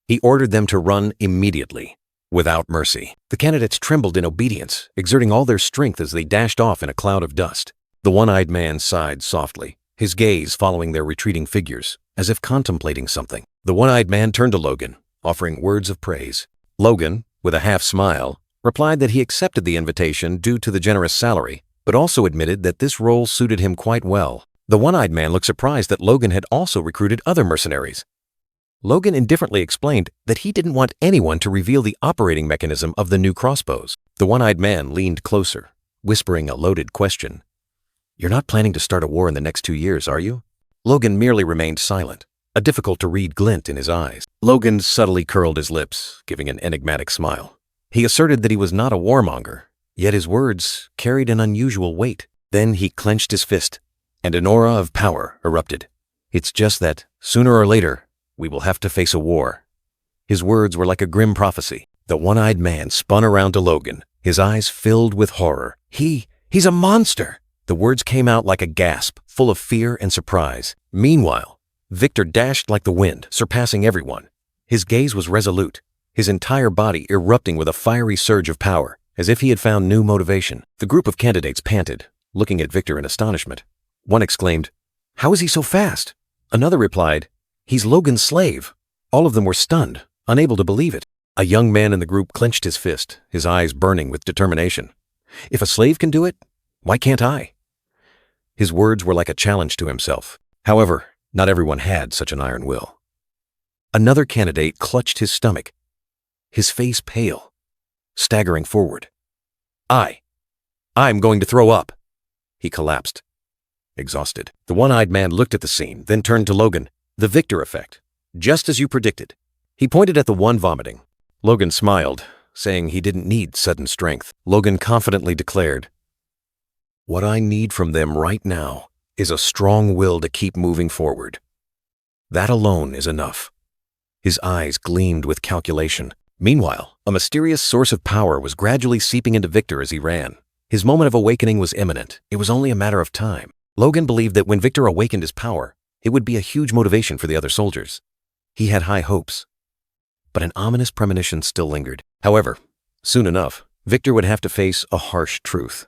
S1: He ordered them to run immediately, without mercy. The candidates trembled in obedience, exerting all their strength as they dashed off in a cloud of dust. The one-eyed man sighed softly, his gaze following their retreating figures, as if contemplating something. The one-eyed man turned to Logan, offering words of praise. Logan, with a half-smile, replied that he accepted the invitation due to the generous salary, but also admitted that this role suited him quite well. The one-eyed man looked surprised that Logan had also recruited other mercenaries. Logan indifferently explained that he didn't want anyone to reveal the operating mechanism of the new crossbows. The one-eyed man leaned closer, whispering a loaded question. "You're not planning to start a war in the next 2 years, are you?" Logan merely remained silent, a difficult-to-read glint in his eyes. Logan subtly curled his lips, giving an enigmatic smile. He asserted that he was not a warmonger, yet his words carried an unusual weight. Then he clenched his fist, and an aura of power erupted. "It's just that, sooner or later, we will have to face a war." His words were like a grim prophecy. The one-eyed man spun around to Logan, his eyes filled with horror. He's a monster!" The words came out like a gasp, full of fear and surprise. Meanwhile, Victor dashed like the wind, surpassing everyone. His gaze was resolute, his entire body erupting with a fiery surge of power, as if he had found new motivation. The group of candidates panted, looking at Victor in astonishment. One exclaimed, "How is he so fast?" Another replied, "He's Logan's slave." All of them were stunned, unable to believe it. A young man in the group clenched his fist, his eyes burning with determination. "If a slave can do it, why can't I?" His words were like a challenge to himself. However, not everyone had such an iron will. Another candidate clutched his stomach, his face pale, staggering forward. I'm going to throw up." He collapsed, exhausted. The one-eyed man looked at the scene, then turned to Logan. "The Victor effect, just as you predicted." He pointed at the one vomiting. Logan smiled, saying he didn't need sudden strength. Logan confidently declared, "What I need from them right now is a strong will to keep moving forward. That alone is enough." His eyes gleamed with calculation. Meanwhile, a mysterious source of power was gradually seeping into Victor as he ran. His moment of awakening was imminent. It was only a matter of time. Logan believed that when Victor awakened his power, it would be a huge motivation for the other soldiers. He had high hopes. But an ominous premonition still lingered. However, soon enough, Victor would have to face a harsh truth.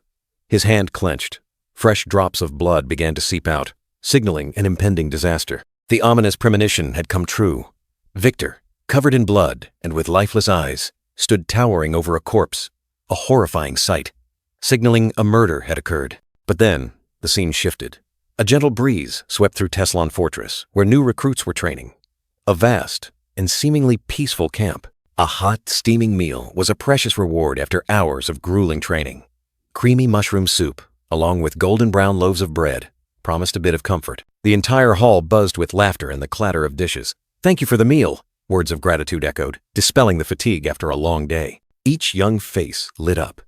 S1: His hand clenched. Fresh drops of blood began to seep out, signaling an impending disaster. The ominous premonition had come true. Victor, covered in blood and with lifeless eyes, stood towering over a corpse, a horrifying sight, signaling a murder had occurred. But then, the scene shifted. A gentle breeze swept through Teslan Fortress, where new recruits were training. A vast and seemingly peaceful camp. A hot, steaming meal was a precious reward after hours of grueling training. Creamy mushroom soup, along with golden brown loaves of bread, promised a bit of comfort. The entire hall buzzed with laughter and the clatter of dishes. "Thank you for the meal," words of gratitude echoed, dispelling the fatigue after a long day. Each young face lit up.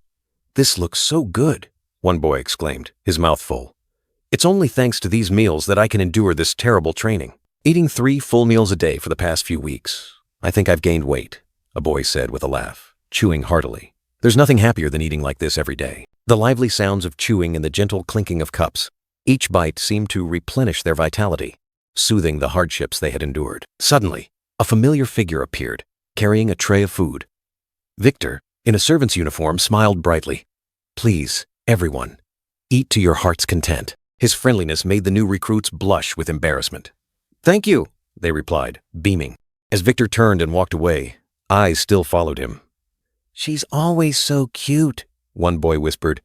S1: "This looks so good," one boy exclaimed, his mouth full. "It's only thanks to these meals that I can endure this terrible training. Eating 3 full meals a day for the past few weeks. I think I've gained weight," a boy said with a laugh, chewing heartily. "There's nothing happier than eating like this every day." The lively sounds of chewing and the gentle clinking of cups. Each bite seemed to replenish their vitality, soothing the hardships they had endured. Suddenly, a familiar figure appeared, carrying a tray of food. Victor, in a servant's uniform, smiled brightly. "Please, everyone, eat to your heart's content." His friendliness made the new recruits blush with embarrassment. "Thank you," they replied, beaming. As Victor turned and walked away, eyes still followed him. "She's always so cute," one boy whispered.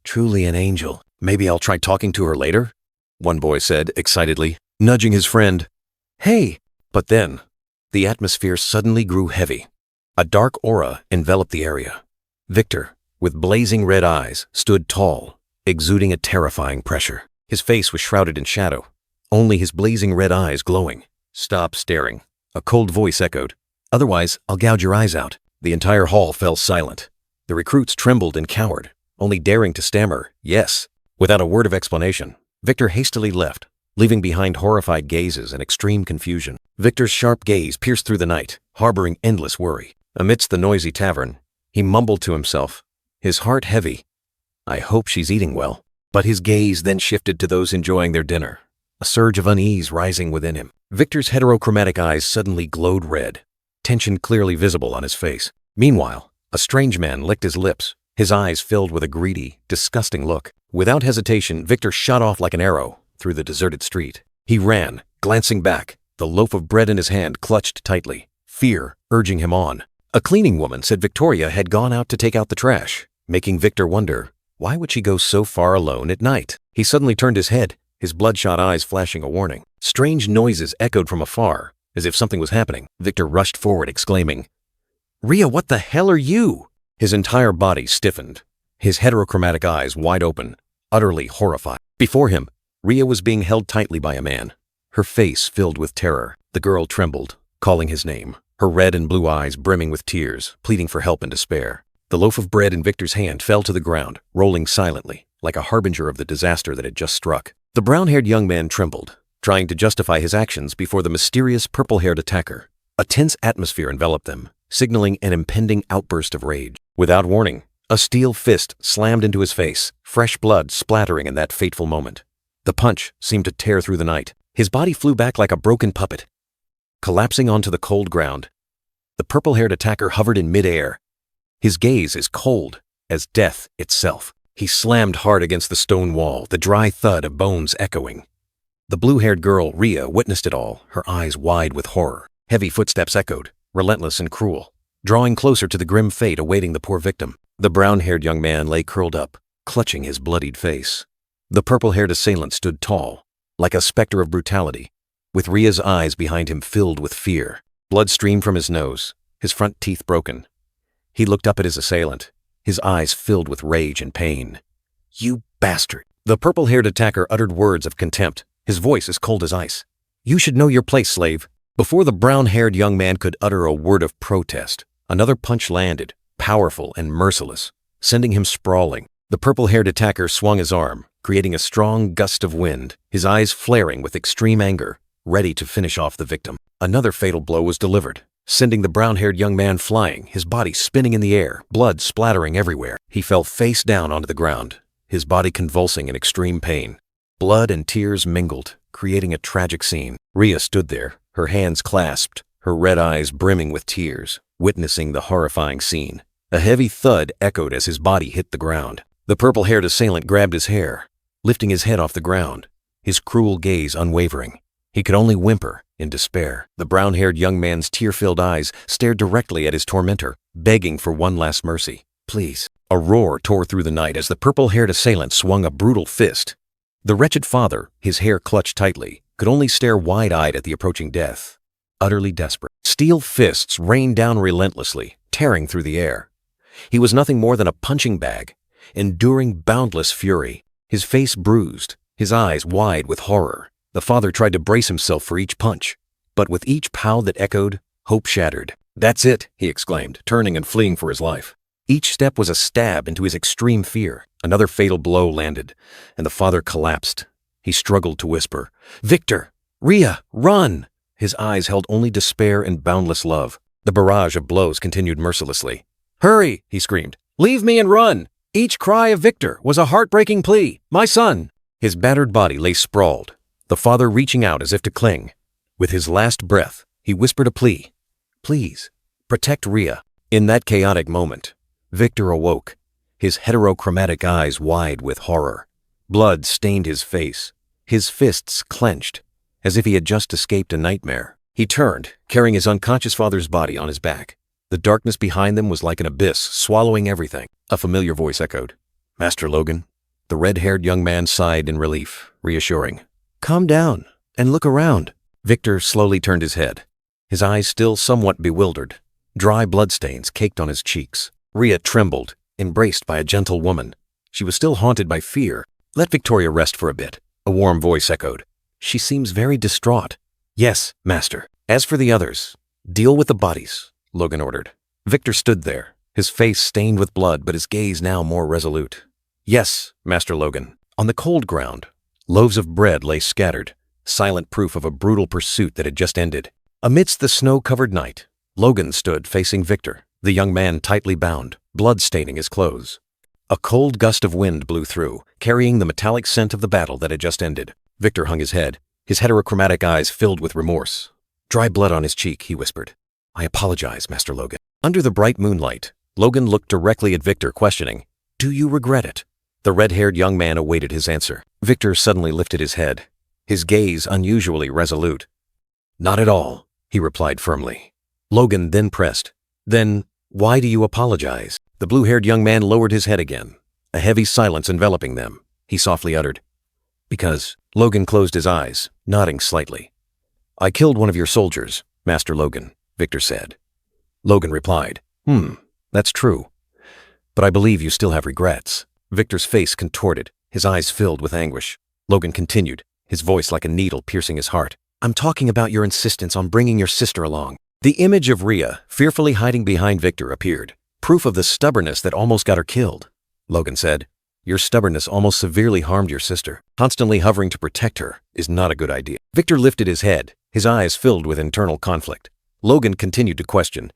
S1: "Truly an angel. Maybe I'll try talking to her later," one boy said excitedly, nudging his friend. "Hey!" But then, the atmosphere suddenly grew heavy. A dark aura enveloped the area. Victor, with blazing red eyes, stood tall, exuding a terrifying pressure. His face was shrouded in shadow, only his blazing red eyes glowing. "Stop staring," a cold voice echoed. "Otherwise, I'll gouge your eyes out." The entire hall fell silent. The recruits trembled and cowered, only daring to stammer, "Yes." Without a word of explanation, Victor hastily left, leaving behind horrified gazes and extreme confusion. Victor's sharp gaze pierced through the night, harboring endless worry. Amidst the noisy tavern, he mumbled to himself, his heart heavy. "I hope she's eating well." But his gaze then shifted to those enjoying their dinner, a surge of unease rising within him. Victor's heterochromatic eyes suddenly glowed red, tension clearly visible on his face. Meanwhile, a strange man licked his lips, his eyes filled with a greedy, disgusting look. Without hesitation, Victor shot off like an arrow through the deserted street. He ran, glancing back, the loaf of bread in his hand clutched tightly, fear urging him on. A cleaning woman said Victoria had gone out to take out the trash, making Victor wonder, why would she go so far alone at night? He suddenly turned his head, his bloodshot eyes flashing a warning. Strange noises echoed from afar, as if something was happening. Victor rushed forward, exclaiming, "Rhea, what the hell are you?" His entire body stiffened, his heterochromatic eyes wide open, utterly horrified. Before him, Rhea was being held tightly by a man, her face filled with terror. The girl trembled, calling his name, her red and blue eyes brimming with tears, pleading for help and despair. The loaf of bread in Victor's hand fell to the ground, rolling silently, like a harbinger of the disaster that had just struck. The brown-haired young man trembled, trying to justify his actions before the mysterious purple-haired attacker. A tense atmosphere enveloped them, signaling an impending outburst of rage. Without warning, a steel fist slammed into his face, fresh blood splattering in that fateful moment. The punch seemed to tear through the night. His body flew back like a broken puppet, collapsing onto the cold ground. The purple-haired attacker hovered in midair, his gaze as cold as death itself. He slammed hard against the stone wall, the dry thud of bones echoing. The blue-haired girl, Rhea, witnessed it all, her eyes wide with horror. Heavy footsteps echoed, relentless and cruel, drawing closer to the grim fate awaiting the poor victim. The brown-haired young man lay curled up, clutching his bloodied face. The purple-haired assailant stood tall, like a specter of brutality, with Rhea's eyes behind him filled with fear. Blood streamed from his nose, his front teeth broken. He looked up at his assailant, his eyes filled with rage and pain. "You bastard!" The purple-haired attacker uttered words of contempt, his voice as cold as ice. "You should know your place, slave." Before the brown-haired young man could utter a word of protest, another punch landed, powerful and merciless, sending him sprawling. The purple-haired attacker swung his arm, creating a strong gust of wind, his eyes flaring with extreme anger, ready to finish off the victim. Another fatal blow was delivered, sending the brown-haired young man flying, his body spinning in the air, blood splattering everywhere. He fell face down onto the ground, his body convulsing in extreme pain. Blood and tears mingled, creating a tragic scene. Rhea stood there, her hands clasped, her red eyes brimming with tears, witnessing the horrifying scene. A heavy thud echoed as his body hit the ground. The purple-haired assailant grabbed his hair, lifting his head off the ground, his cruel gaze unwavering. He could only whimper in despair. The brown-haired young man's tear-filled eyes stared directly at his tormentor, begging for one last mercy. "Please, A roar tore through the night as the purple-haired assailant swung a brutal fist. The wretched father, his hair clutched tightly, could only stare wide-eyed at the approaching death. Utterly desperate, steel fists rained down relentlessly, tearing through the air. He was nothing more than a punching bag, enduring boundless fury. His face bruised, his eyes wide with horror. The father tried to brace himself for each punch, but with each pow that echoed, hope shattered. "That's it," he exclaimed, turning and fleeing for his life. Each step was a stab into his extreme fear. Another fatal blow landed, and the father collapsed. He struggled to whisper, "Victor! Rhea! Run!" His eyes held only despair and boundless love. The barrage of blows continued mercilessly. "Hurry!" he screamed. "Leave me and run!" Each cry of Victor was a heartbreaking plea. "My son!" His battered body lay sprawled, the father reaching out as if to cling. With his last breath, he whispered a plea. "Please, protect Rhea." In that chaotic moment, Victor awoke, his heterochromatic eyes wide with horror. Blood stained his face, his fists clenched, as if he had just escaped a nightmare. He turned, carrying his unconscious father's body on his back. The darkness behind them was like an abyss, swallowing everything. A familiar voice echoed, "Master Logan." The red-haired young man sighed in relief, reassuring. "Calm down and look around." Victor slowly turned his head, his eyes still somewhat bewildered. Dry bloodstains caked on his cheeks. Rhea trembled, embraced by a gentle woman. She was still haunted by fear. "Let Victoria rest for a bit," a warm voice echoed. "She seems very distraught." "Yes, master. As for the others, deal with the bodies," Logan ordered. Victor stood there, his face stained with blood but his gaze now more resolute. "Yes, Master Logan." On the cold ground, loaves of bread lay scattered, silent proof of a brutal pursuit that had just ended. Amidst the snow-covered night, Logan stood facing Victor, the young man tightly bound, blood staining his clothes. A cold gust of wind blew through, carrying the metallic scent of the battle that had just ended. Victor hung his head, his heterochromatic eyes filled with remorse. Dry blood on his cheek, he whispered. "I apologize, Master Logan." Under the bright moonlight, Logan looked directly at Victor, questioning, "Do you regret it?" The red-haired young man awaited his answer. Victor suddenly lifted his head, his gaze unusually resolute. "Not at all," he replied firmly. Logan then pressed, "Then why do you apologize?" The blue-haired young man lowered his head again, a heavy silence enveloping them. He softly uttered, "Because." Logan closed his eyes, nodding slightly. "I killed one of your soldiers, Master Logan," Victor said. Logan replied, That's true. But I believe you still have regrets." Victor's face contorted, his eyes filled with anguish. Logan continued, his voice like a needle piercing his heart. "I'm talking about your insistence on bringing your sister along." The image of Rhea, fearfully hiding behind Victor, appeared, proof of the stubbornness that almost got her killed. Logan said, "Your stubbornness almost severely harmed your sister. Constantly hovering to protect her is not a good idea." Victor lifted his head, his eyes filled with internal conflict. Logan continued to question,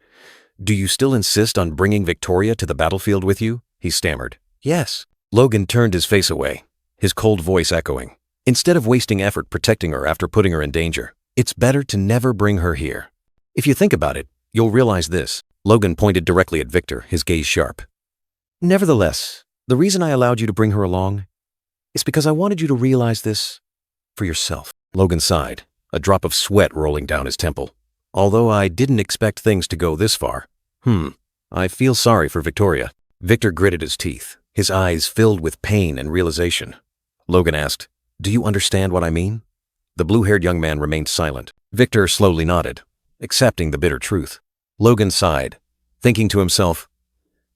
S1: "Do you still insist on bringing Victoria to the battlefield with you?" He stammered, "Yes." Logan turned his face away, his cold voice echoing, "Instead of wasting effort protecting her after putting her in danger, it's better to never bring her here. If you think about it, you'll realize this." Logan pointed directly at Victor, his gaze sharp. "Nevertheless, the reason I allowed you to bring her along is because I wanted you to realize this for yourself." Logan sighed, a drop of sweat rolling down his temple. "Although I didn't expect things to go this far. I feel sorry for Victoria." Victor gritted his teeth, his eyes filled with pain and realization. Logan asked, "Do you understand what I mean?" The blue-haired young man remained silent. Victor slowly nodded, accepting the bitter truth. Logan sighed, thinking to himself,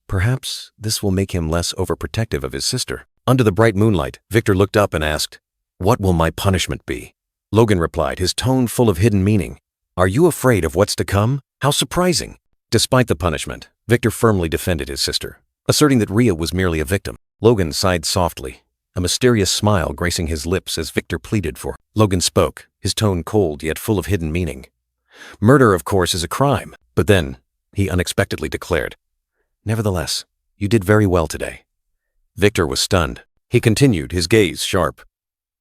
S1: perhaps this will make him less overprotective of his sister. Under the bright moonlight, Victor looked up and asked, "What will my punishment be?" Logan replied, his tone full of hidden meaning, "Are you afraid of what's to come? How surprising." Despite the punishment, Victor firmly defended his sister, asserting that Rhea was merely a victim. Logan sighed softly, a mysterious smile gracing his lips as Victor pleaded for. Logan spoke, his tone cold yet full of hidden meaning. "Murder, of course, is a crime." But then, he unexpectedly declared, "Nevertheless, you did very well today." Victor was stunned. He continued, his gaze sharp.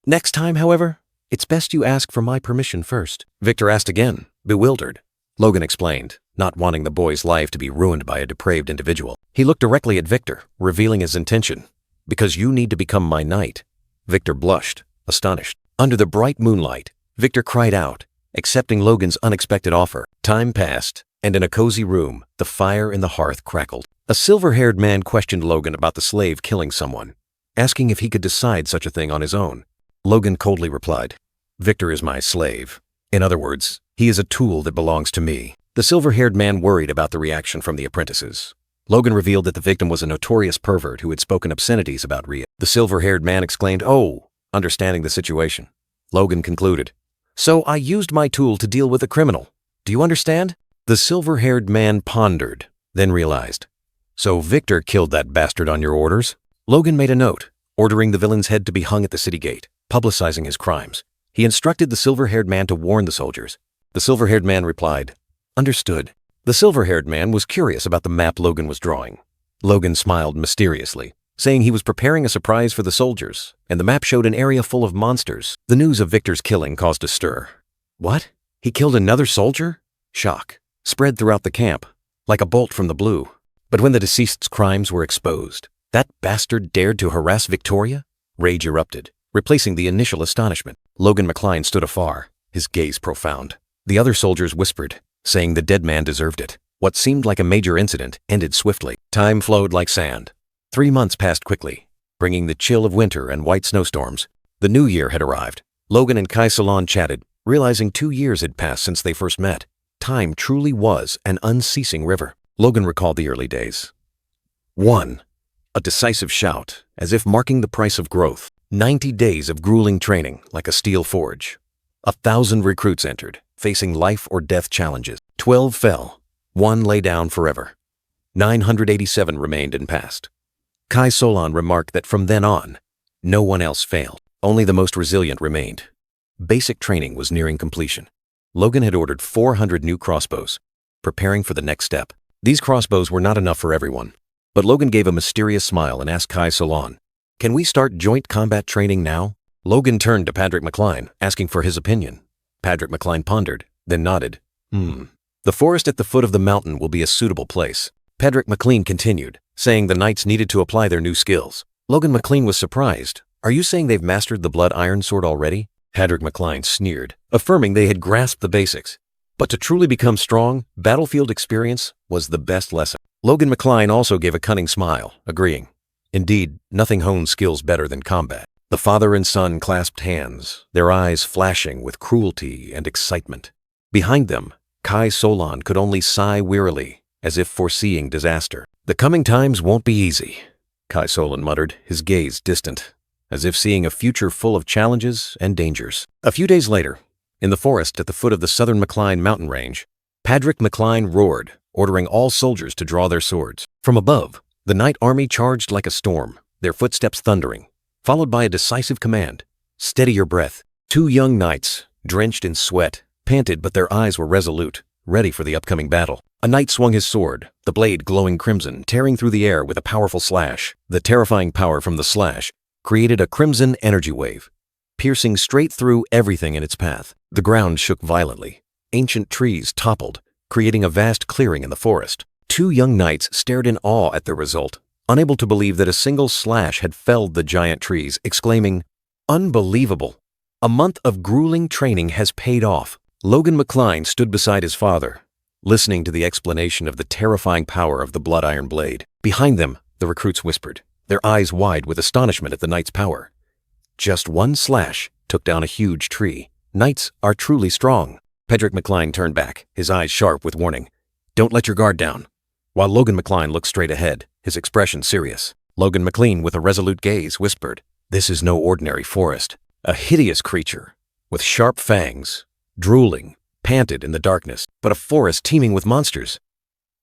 S1: "Next time, however, it's best you ask for my permission first." Victor asked again, bewildered. Logan explained, not wanting the boy's life to be ruined by a depraved individual. He looked directly at Victor, revealing his intention. "Because you need to become my knight." Victor blushed, astonished. Under the bright moonlight, Victor cried out, accepting Logan's unexpected offer. Time passed, and in a cozy room, the fire in the hearth crackled. A silver-haired man questioned Logan about the slave killing someone, asking if he could decide such a thing on his own. Logan coldly replied, "Victor is my slave. In other words, he is a tool that belongs to me." The silver-haired man worried about the reaction from the apprentices. Logan revealed that the victim was a notorious pervert who had spoken obscenities about Ria. The silver-haired man exclaimed, "Oh," understanding the situation. Logan concluded, "So I used my tool to deal with a criminal. Do you understand?" The silver-haired man pondered, then realized, "So Victor killed that bastard on your orders?" Logan made a note, ordering the villain's head to be hung at the city gate, publicizing his crimes. He instructed the silver-haired man to warn the soldiers. The silver-haired man replied, "Understood." The silver-haired man was curious about the map Logan was drawing. Logan smiled mysteriously, saying he was preparing a surprise for the soldiers, and the map showed an area full of monsters. The news of Victor's killing caused a stir. What? He killed another soldier? Shock spread throughout the camp, like a bolt from the blue. But when the deceased's crimes were exposed, that bastard dared to harass Victoria? Rage erupted, replacing the initial astonishment. Logan McCline stood afar, his gaze profound. The other soldiers whispered, saying the dead man deserved it. What seemed like a major incident ended swiftly. Time flowed like sand. 3 months passed quickly, bringing the chill of winter and white snowstorms. The new year had arrived. Logan and Kai Salon chatted, realizing 2 years had passed since they first met. Time truly was an unceasing river. Logan recalled the early days. 1. A decisive shout, as if marking the price of growth. 90 days of grueling training, like a steel forge. 1,000 recruits entered, facing life or death challenges. 12 fell. 1 lay down forever. 987 remained and passed. Kai Solon remarked that from then on, no one else failed. Only the most resilient remained. Basic training was nearing completion. Logan had ordered 400 new crossbows, preparing for the next step. These crossbows were not enough for everyone, but Logan gave a mysterious smile and asked Kai Solon, "Can we start joint combat training now?" Logan turned to Patrick McCline, asking for his opinion. Patrick McCline pondered, then nodded. The forest at the foot of the mountain will be a suitable place." Patrick McCline continued, saying the knights needed to apply their new skills. Logan McCline was surprised. "Are you saying they've mastered the blood iron sword already?" Patrick McCline sneered, affirming they had grasped the basics. But to truly become strong, battlefield experience was the best lesson. Logan McCline also gave a cunning smile, agreeing. Indeed, nothing hones skills better than combat. The father and son clasped hands, their eyes flashing with cruelty and excitement. Behind them, Kai Solon could only sigh wearily, as if foreseeing disaster. "The coming times won't be easy," Kai Solon muttered, his gaze distant, as if seeing a future full of challenges and dangers. A few days later, in the forest at the foot of the southern McCline mountain range, Patrick McCline roared, ordering all soldiers to draw their swords. From above, the knight army charged like a storm, their footsteps thundering, followed by a decisive command, "Steady your breath." 2 young knights, drenched in sweat, panted, but their eyes were resolute, ready for the upcoming battle. A knight swung his sword, the blade glowing crimson, tearing through the air with a powerful slash. The terrifying power from the slash created a crimson energy wave, piercing straight through everything in its path. The ground shook violently. Ancient trees toppled, creating a vast clearing in the forest. 2 young knights stared in awe at the result, unable to believe that a single slash had felled the giant trees, exclaiming, "Unbelievable! A month of grueling training has paid off." Logan McCline stood beside his father, listening to the explanation of the terrifying power of the blood iron blade. Behind them, the recruits whispered, their eyes wide with astonishment at the knight's power. Just 1 slash took down a huge tree. Knights are truly strong. Patrick McCline turned back, his eyes sharp with warning. "Don't let your guard down." While Logan McCline looked straight ahead, his expression serious. Logan McCline, with a resolute gaze, whispered, "This is no ordinary forest. A hideous creature, with sharp fangs, drooling, panted in the darkness, but a forest teeming with monsters."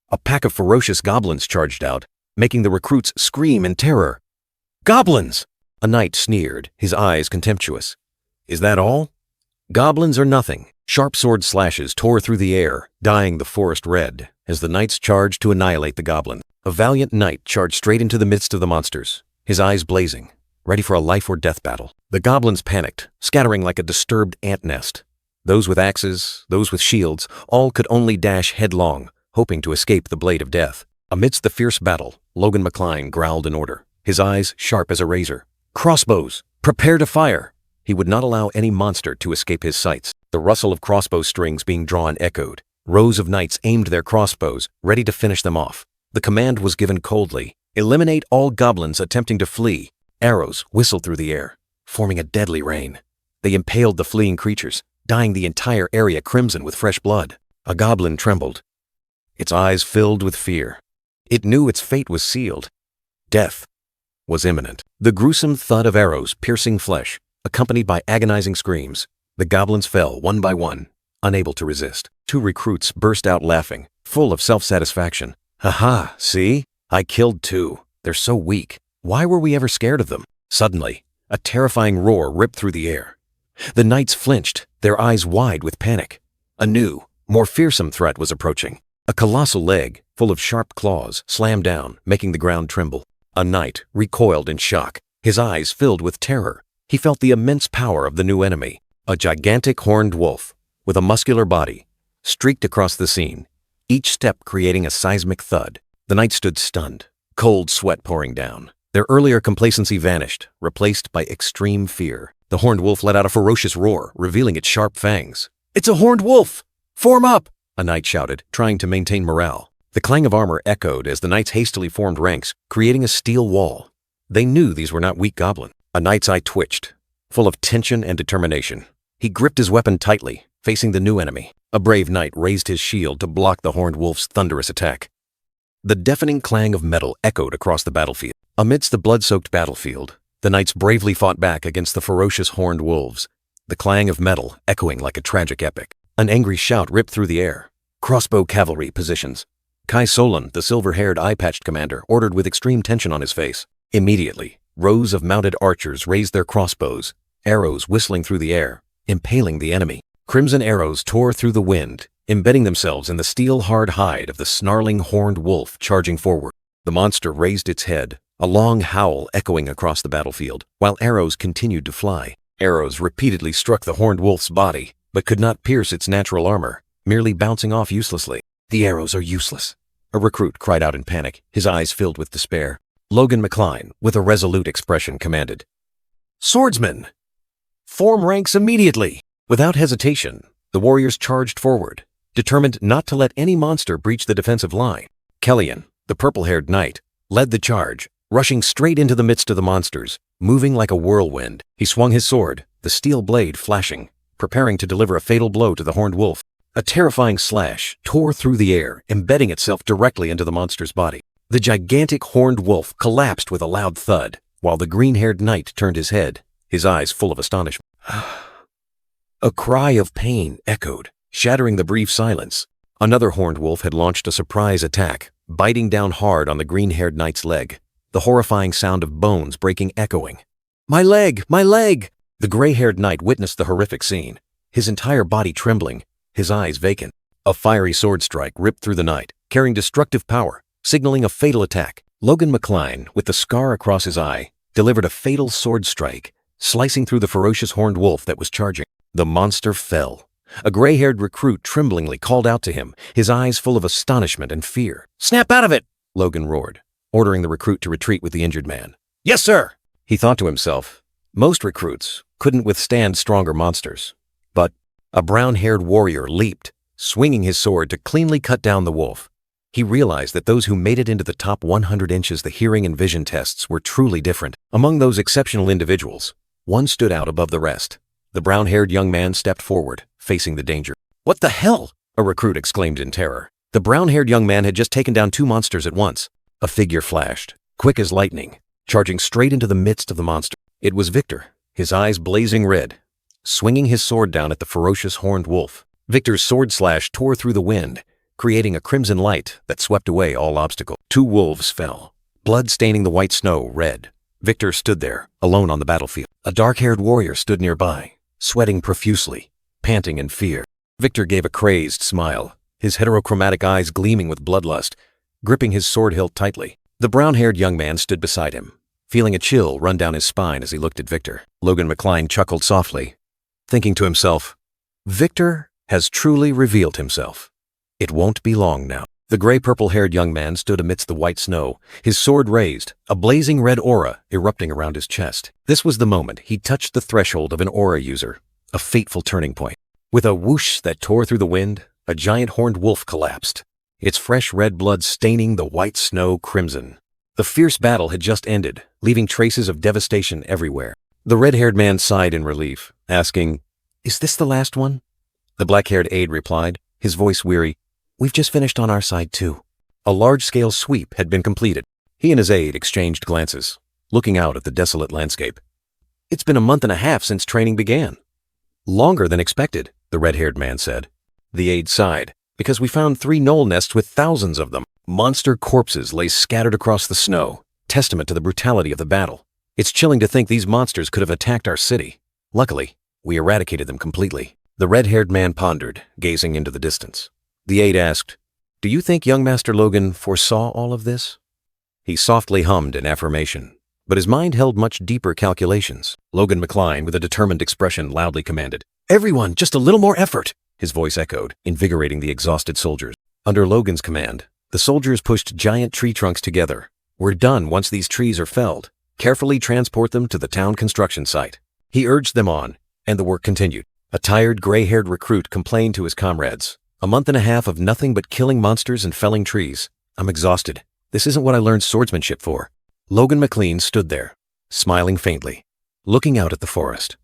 S1: A pack of ferocious goblins charged out, making the recruits scream in terror. "Goblins!" A knight sneered, his eyes contemptuous. "Is that all?" "Goblins are nothing." Sharp sword slashes tore through the air, dyeing the forest red, as the knights charged to annihilate the goblin. A valiant knight charged straight into the midst of the monsters, his eyes blazing, ready for a life-or-death battle. The goblins panicked, scattering like a disturbed ant nest. Those with axes, those with shields, all could only dash headlong, hoping to escape the blade of death. Amidst the fierce battle, Logan McCline growled an order, his eyes sharp as a razor. "Crossbows! Prepare to fire!" He would not allow any monster to escape his sights. The rustle of crossbow strings being drawn echoed. Rows of knights aimed their crossbows, ready to finish them off. The command was given coldly. Eliminate all goblins attempting to flee. Arrows whistled through the air, forming a deadly rain. They impaled the fleeing creatures, dyeing the entire area crimson with fresh blood. A goblin trembled. Its eyes filled with fear. It knew its fate was sealed. Death was imminent. The gruesome thud of arrows piercing flesh, accompanied by agonizing screams. The goblins fell one by one, unable to resist. 2 recruits burst out laughing, full of self-satisfaction. "Ha-ha, see? I killed 2. They're so weak. Why were we ever scared of them?" Suddenly, a terrifying roar ripped through the air. The knights flinched, their eyes wide with panic. A new, more fearsome threat was approaching. A colossal leg, full of sharp claws, slammed down, making the ground tremble. A knight recoiled in shock, his eyes filled with terror. He felt the immense power of the new enemy. A gigantic horned wolf, with a muscular body, streaked across the scene, each step creating a seismic thud. The knight stood stunned, cold sweat pouring down. Their earlier complacency vanished, replaced by extreme fear. The horned wolf let out a ferocious roar, revealing its sharp fangs. "It's a horned wolf! Form up!" a knight shouted, trying to maintain morale. The clang of armor echoed as the knights hastily formed ranks, creating a steel wall. They knew these were not weak goblins. A knight's eye twitched, full of tension and determination. He gripped his weapon tightly, facing the new enemy. A brave knight raised his shield to block the horned wolf's thunderous attack. The deafening clang of metal echoed across the battlefield. Amidst the blood-soaked battlefield, the knights bravely fought back against the ferocious horned wolves, the clang of metal echoing like a tragic epic. An angry shout ripped through the air. "Crossbow cavalry positions." Kai Solon, the silver-haired eye-patched commander, ordered with extreme tension on his face. Immediately, rows of mounted archers raised their crossbows, arrows whistling through the air, impaling the enemy. Crimson arrows tore through the wind, embedding themselves in the steel-hard hide of the snarling horned wolf charging forward. The monster raised its head, a long howl echoing across the battlefield, while arrows continued to fly. Arrows repeatedly struck the horned wolf's body, but could not pierce its natural armor, merely bouncing off uselessly. "The arrows are useless," a recruit cried out in panic, his eyes filled with despair. Logan McCline, with a resolute expression, commanded, "Swordsmen! Form ranks immediately!" Without hesitation, the warriors charged forward, determined not to let any monster breach the defensive line. Kellyan, the purple-haired knight, led the charge, rushing straight into the midst of the monsters, moving like a whirlwind. He swung his sword, the steel blade flashing, preparing to deliver a fatal blow to the horned wolf. A terrifying slash tore through the air, embedding itself directly into the monster's body. The gigantic horned wolf collapsed with a loud thud, while the green-haired knight turned his head, his eyes full of astonishment. A cry of pain echoed, shattering the brief silence. Another horned wolf had launched a surprise attack, biting down hard on the green-haired knight's leg, the horrifying sound of bones breaking echoing. "My leg! My leg!" The gray-haired knight witnessed the horrific scene, his entire body trembling, his eyes vacant. A fiery sword strike ripped through the night, carrying destructive power, signaling a fatal attack. Logan McCline, with the scar across his eye, delivered a fatal sword strike, slicing through the ferocious horned wolf that was charging. The monster fell. A gray-haired recruit tremblingly called out to him, his eyes full of astonishment and fear. "Snap out of it!" Logan roared, ordering the recruit to retreat with the injured man. "Yes, sir!" He thought to himself. Most recruits couldn't withstand stronger monsters. But a brown-haired warrior leaped, swinging his sword to cleanly cut down the wolf. He realized that those who made it into the top 100 inches the hearing and vision tests were truly different. Among those exceptional individuals, one stood out above the rest. The brown-haired young man stepped forward, facing the danger. "What the hell?" a recruit exclaimed in terror. The brown-haired young man had just taken down 2 monsters at once. A figure flashed, quick as lightning, charging straight into the midst of the monster. It was Victor, his eyes blazing red, swinging his sword down at the ferocious horned wolf. Victor's sword slash tore through the wind, creating a crimson light that swept away all obstacles. 2 wolves fell, blood staining the white snow red. Victor stood there, alone on the battlefield. A dark-haired warrior stood nearby, sweating profusely, panting in fear. Victor gave a crazed smile, his heterochromatic eyes gleaming with bloodlust, gripping his sword hilt tightly. The brown-haired young man stood beside him, feeling a chill run down his spine as he looked at Victor. Logan McCline chuckled softly, thinking to himself, "Victor has truly revealed himself. It won't be long now." The gray-purple-haired young man stood amidst the white snow, his sword raised, a blazing red aura erupting around his chest. This was the moment he touched the threshold of an aura user, a fateful turning point. With a whoosh that tore through the wind, a giant horned wolf collapsed, its fresh red blood staining the white snow crimson. The fierce battle had just ended, leaving traces of devastation everywhere. The red-haired man sighed in relief, asking, "Is this the last one?" The black-haired aide replied, his voice weary, "We've just finished on our side too." A large-scale sweep had been completed. He and his aide exchanged glances, looking out at the desolate landscape. "It's been a month and a half since training began." "Longer than expected," the red-haired man said. The aide sighed, "Because we found 3 knoll nests with thousands of them. Monster corpses lay scattered across the snow, testament to the brutality of the battle. It's chilling to think these monsters could have attacked our city. Luckily, we eradicated them completely." The red-haired man pondered, gazing into the distance. The aide asked, "Do you think young Master Logan foresaw all of this?" He softly hummed in affirmation, but his mind held much deeper calculations. Logan McCline, with a determined expression, loudly commanded, "Everyone, just a little more effort!" His voice echoed, invigorating the exhausted soldiers. Under Logan's command, the soldiers pushed giant tree trunks together. "We're done once these trees are felled. Carefully transport them to the town construction site." He urged them on, and the work continued. A tired, gray-haired recruit complained to his comrades, "A month and a half of nothing but killing monsters and felling trees. I'm exhausted. This isn't what I learned swordsmanship for." Logan McLean stood there, smiling faintly, looking out at the forest.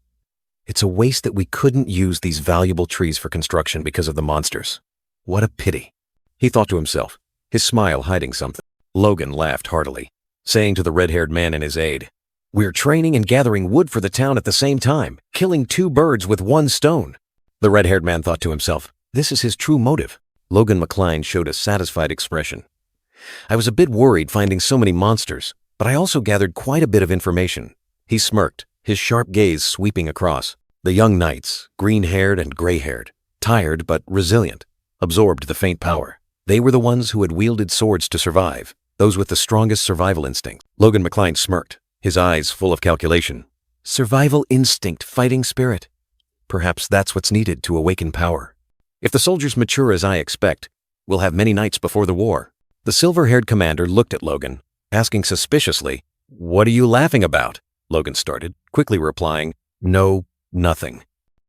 S1: "It's a waste that we couldn't use these valuable trees for construction because of the monsters. What a pity," he thought to himself, his smile hiding something. Logan laughed heartily, saying to the red-haired man and his aide, "We're training and gathering wood for the town at the same time, killing 2 birds with 1 stone." The red-haired man thought to himself, "This is his true motive." Logan McCline showed a satisfied expression. "I was a bit worried finding so many monsters, but I also gathered quite a bit of information." He smirked, his sharp gaze sweeping across. The young knights, green-haired and gray-haired, tired but resilient, absorbed the faint power. They were the ones who had wielded swords to survive, those with the strongest survival instinct. Logan McCline smirked, his eyes full of calculation. Survival instinct, fighting spirit. Perhaps that's what's needed to awaken power. If the soldiers mature as I expect, we'll have many nights before the war. The silver-haired commander looked at Logan, asking suspiciously, "What are you laughing about?" Logan started, quickly replying, "No, nothing."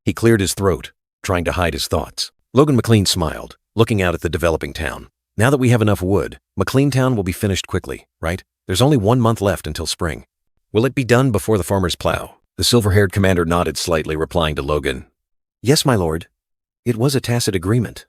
S1: He cleared his throat, trying to hide his thoughts. Logan McLean smiled, looking out at the developing town. "Now that we have enough wood, McLean Town will be finished quickly, right? There's only 1 month left until spring. Will it be done before the farmers plow?" The silver-haired commander nodded slightly, replying to Logan, "Yes, my lord. It was a tacit agreement."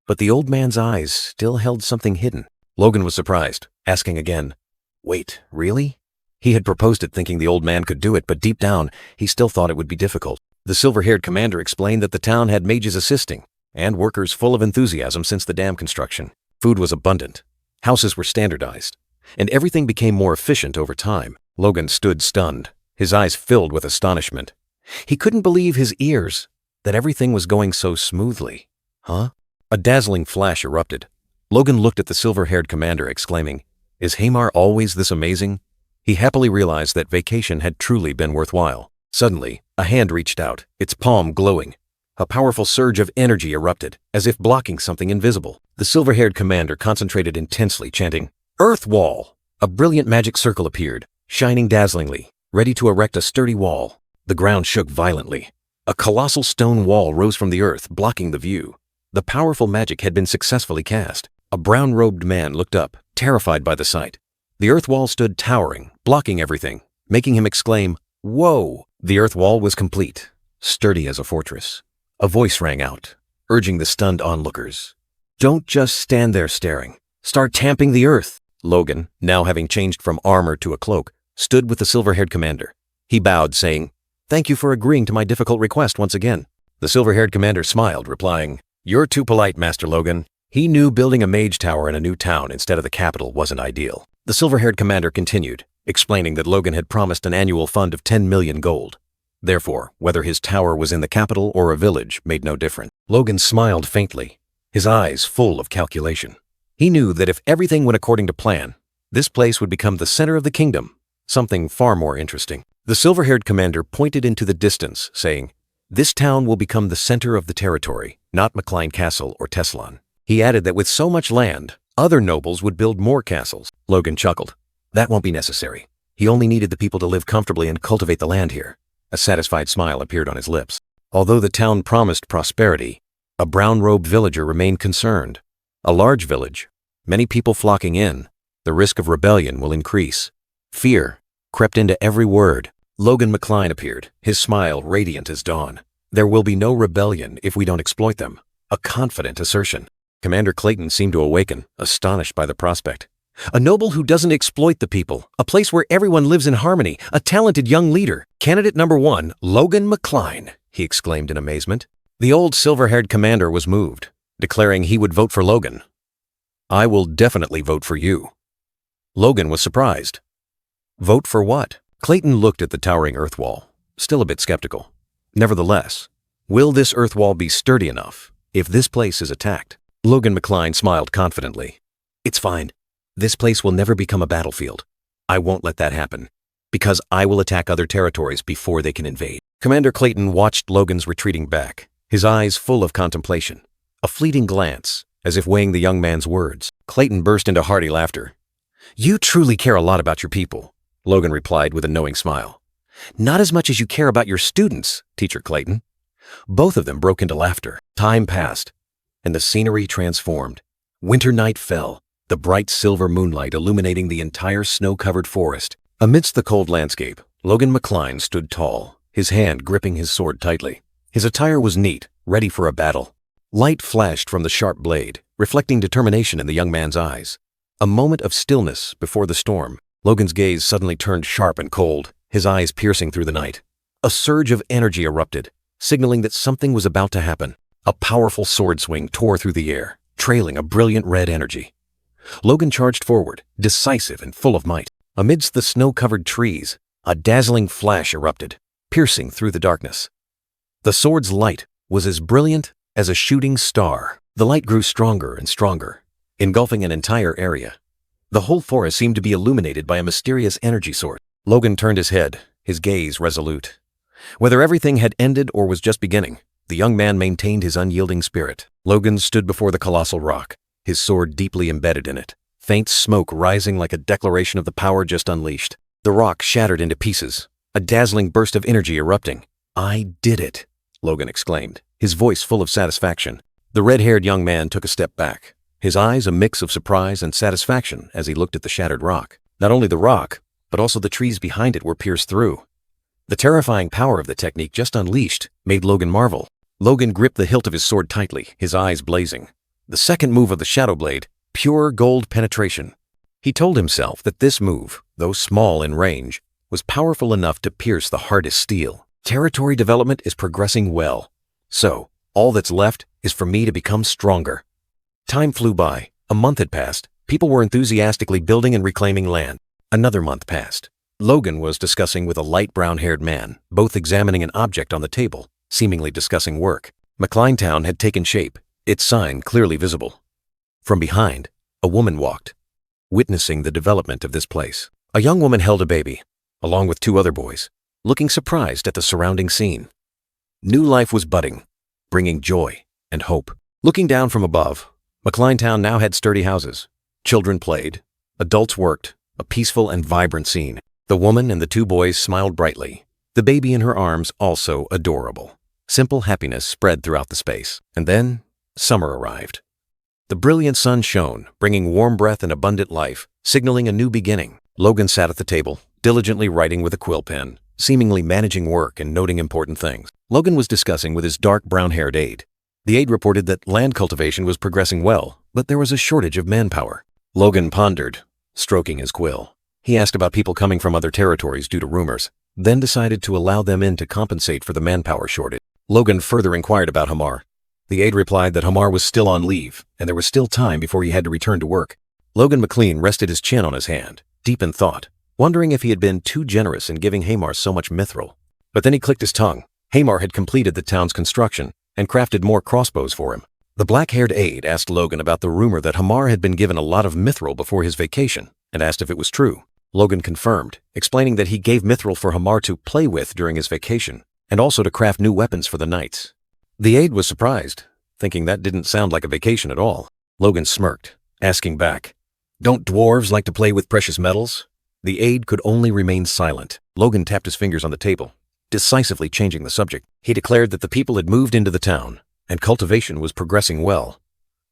S1: But the old man's eyes still held something hidden. Logan was surprised, asking again, "Wait, really?" He had proposed it thinking the old man could do it, but deep down, he still thought it would be difficult. The silver-haired commander explained that the town had mages assisting, and workers full of enthusiasm since the dam construction. Food was abundant, houses were standardized, and everything became more efficient over time. Logan stood stunned, his eyes filled with astonishment. He couldn't believe his ears, that everything was going so smoothly. Huh? A dazzling flash erupted. Logan looked at the silver-haired commander, exclaiming, "Is Hamar always this amazing?" He happily realized that vacation had truly been worthwhile. Suddenly, a hand reached out, its palm glowing. A powerful surge of energy erupted, as if blocking something invisible. The silver-haired commander concentrated intensely, chanting, "Earth Wall!" A brilliant magic circle appeared, shining dazzlingly, ready to erect a sturdy wall. The ground shook violently. A colossal stone wall rose from the earth, blocking the view. The powerful magic had been successfully cast. A brown-robed man looked up, terrified by the sight. The earth wall stood towering, blocking everything, making him exclaim, "Whoa!" The earth wall was complete, sturdy as a fortress. A voice rang out, urging the stunned onlookers, "Don't just stand there staring. Start tamping the earth." Logan, now having changed from armor to a cloak, stood with the silver-haired commander. He bowed, saying, "Thank you for agreeing to my difficult request once again." The silver-haired commander smiled, replying, "You're too polite, Master Logan." He knew building a mage tower in a new town instead of the capital wasn't ideal. The silver-haired commander continued, explaining that Logan had promised an annual fund of 10 million gold. Therefore, whether his tower was in the capital or a village made no difference. Logan smiled faintly, his eyes full of calculation. He knew that if everything went according to plan, this place would become the center of the kingdom, something far more interesting. The silver-haired commander pointed into the distance, saying, "This town will become the center of the territory, not McCline Castle or Teslan." He added that with so much land, other nobles would build more castles. Logan chuckled. That won't be necessary. He only needed the people to live comfortably and cultivate the land here. A satisfied smile appeared on his lips. Although the town promised prosperity, a brown-robed villager remained concerned. A large village, many people flocking in, the risk of rebellion will increase. Fear crept into every word. Logan McCline appeared, his smile radiant as dawn. There will be no rebellion if we don't exploit them. A confident assertion. Commander Clayton seemed to awaken, astonished by the prospect. A noble who doesn't exploit the people, a place where everyone lives in harmony, a talented young leader. Candidate number 1, Logan McCline, he exclaimed in amazement. The old silver-haired commander was moved, declaring he would vote for Logan. I will definitely vote for you. Logan was surprised. Vote for what? Clayton looked at the towering earth wall, still a bit skeptical. Nevertheless, will this earth wall be sturdy enough if this place is attacked? Logan McCline smiled confidently. It's fine. This place will never become a battlefield. I won't let that happen, because I will attack other territories before they can invade. Commander Clayton watched Logan's retreating back, his eyes full of contemplation. A fleeting glance, as if weighing the young man's words. Clayton burst into hearty laughter. You truly care a lot about your people, Logan replied with a knowing smile. Not as much as you care about your students, Teacher Clayton. Both of them broke into laughter. Time passed, and the scenery transformed. Winter night fell, the bright silver moonlight illuminating the entire snow-covered forest. Amidst the cold landscape, Logan McCline stood tall, his hand gripping his sword tightly. His attire was neat, ready for a battle. Light flashed from the sharp blade, reflecting determination in the young man's eyes. A moment of stillness before the storm. Logan's gaze suddenly turned sharp and cold, his eyes piercing through the night. A surge of energy erupted, signaling that something was about to happen. A powerful sword swing tore through the air, trailing a brilliant red energy. Logan charged forward, decisive and full of might. Amidst the snow-covered trees, a dazzling flash erupted, piercing through the darkness. The sword's light was as brilliant as a shooting star. The light grew stronger and stronger, engulfing an entire area. The whole forest seemed to be illuminated by a mysterious energy source. Logan turned his head, his gaze resolute. Whether everything had ended or was just beginning, the young man maintained his unyielding spirit. Logan stood before the colossal rock, his sword deeply embedded in it, faint smoke rising like a declaration of the power just unleashed. The rock shattered into pieces, a dazzling burst of energy erupting. I did it, Logan exclaimed, his voice full of satisfaction. The red-haired young man took a step back, his eyes a mix of surprise and satisfaction as he looked at the shattered rock. Not only the rock, but also the trees behind it were pierced through. The terrifying power of the technique just unleashed made Logan marvel. Logan gripped the hilt of his sword tightly, his eyes blazing. The second move of the shadow blade, pure gold penetration. He told himself that this move, though small in range, was powerful enough to pierce the hardest steel. Territory development is progressing well. So, all that's left is for me to become stronger. Time flew by. A month had passed. People were enthusiastically building and reclaiming land. Another month passed. Logan was discussing with a light brown-haired man, both examining an object on the table, seemingly discussing work. McCline Town had taken shape, its sign clearly visible. From behind, a woman walked, witnessing the development of this place. A young woman held a baby, along with 2 other boys, looking surprised at the surrounding scene. New life was budding, bringing joy and hope. Looking down from above, McCline Town now had sturdy houses. Children played, adults worked, a peaceful and vibrant scene. The woman and the 2 boys smiled brightly, the baby in her arms also adorable. Simple happiness spread throughout the space. And then, summer arrived. The brilliant sun shone, bringing warm breath and abundant life, signaling a new beginning. Logan sat at the table, diligently writing with a quill pen, seemingly managing work and noting important things. Logan was discussing with his dark brown-haired aide. The aide reported that land cultivation was progressing well, but there was a shortage of manpower. Logan pondered, stroking his quill. He asked about people coming from other territories due to rumors, then decided to allow them in to compensate for the manpower shortage. Logan further inquired about Hamar. The aide replied that Hamar was still on leave, and there was still time before he had to return to work. Logan McClean rested his chin on his hand, deep in thought, wondering if he had been too generous in giving Hamar so much mithril. But then he clicked his tongue. Hamar had completed the town's construction and crafted more crossbows for him. The black-haired aide asked Logan about the rumor that Hamar had been given a lot of mithril before his vacation, and asked if it was true. Logan confirmed, explaining that he gave mithril for Hamar to play with during his vacation, and also to craft new weapons for the knights. The aide was surprised, thinking that didn't sound like a vacation at all. Logan smirked, asking back, "Don't dwarves like to play with precious metals?" The aide could only remain silent. Logan tapped his fingers on the table, decisively changing the subject. He declared that the people had moved into the town, and cultivation was progressing well.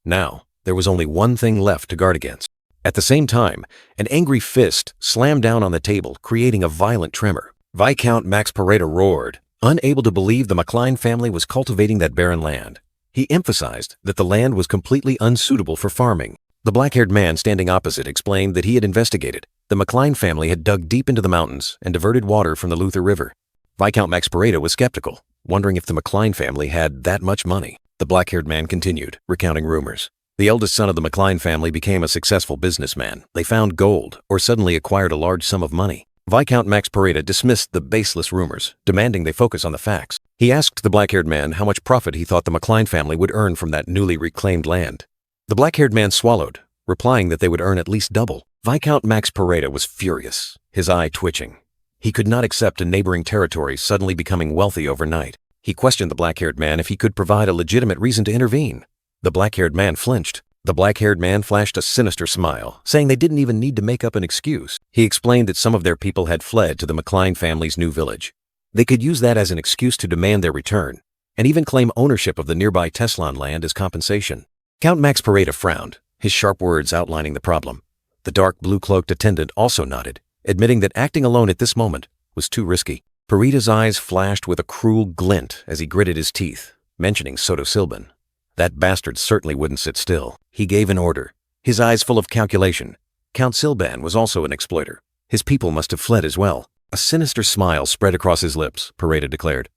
S1: Now, There was only one thing left to guard against. At the same time, an angry fist slammed down on the table, creating a violent tremor. Viscount Max Pareda roared, unable to believe the McLean family was cultivating that barren land. He emphasized that the land was completely unsuitable for farming. The black-haired man standing opposite explained that he had investigated. The McLean family had dug deep into the mountains and diverted water from the Luther River. Viscount Max Pareda was skeptical, wondering if the McLean family had that much money. The black-haired man continued, recounting rumors. The eldest son of the McLean family became a successful businessman. They found gold or suddenly acquired a large sum of money. Viscount Max Pareda dismissed the baseless rumors, demanding they focus on the facts. He asked the black-haired man how much profit he thought the McLean family would earn from that newly reclaimed land. The black-haired man swallowed, replying that they would earn at least double. Viscount Max Pareda was furious, his eye twitching. He could not accept a neighboring territory suddenly becoming wealthy overnight. He questioned the black-haired man if he could provide a legitimate reason to intervene. The black-haired man flinched. The black-haired man flashed a sinister smile, saying they didn't even need to make up an excuse. He explained that some of their people had fled to the McLean family's new village. They could use that as an excuse to demand their return, and even claim ownership of the nearby Teslan land as compensation. Count Max Pareda frowned, his sharp words outlining the problem. The dark blue-cloaked attendant also nodded, admitting that acting alone at this moment was too risky. Pareda's eyes flashed with a cruel glint as he gritted his teeth, mentioning Soto Silban. That bastard certainly wouldn't sit still. He gave an order, his eyes full of calculation. Count Silban was also an exploiter. His people must have fled as well. A sinister smile spread across his lips, Pareda declared.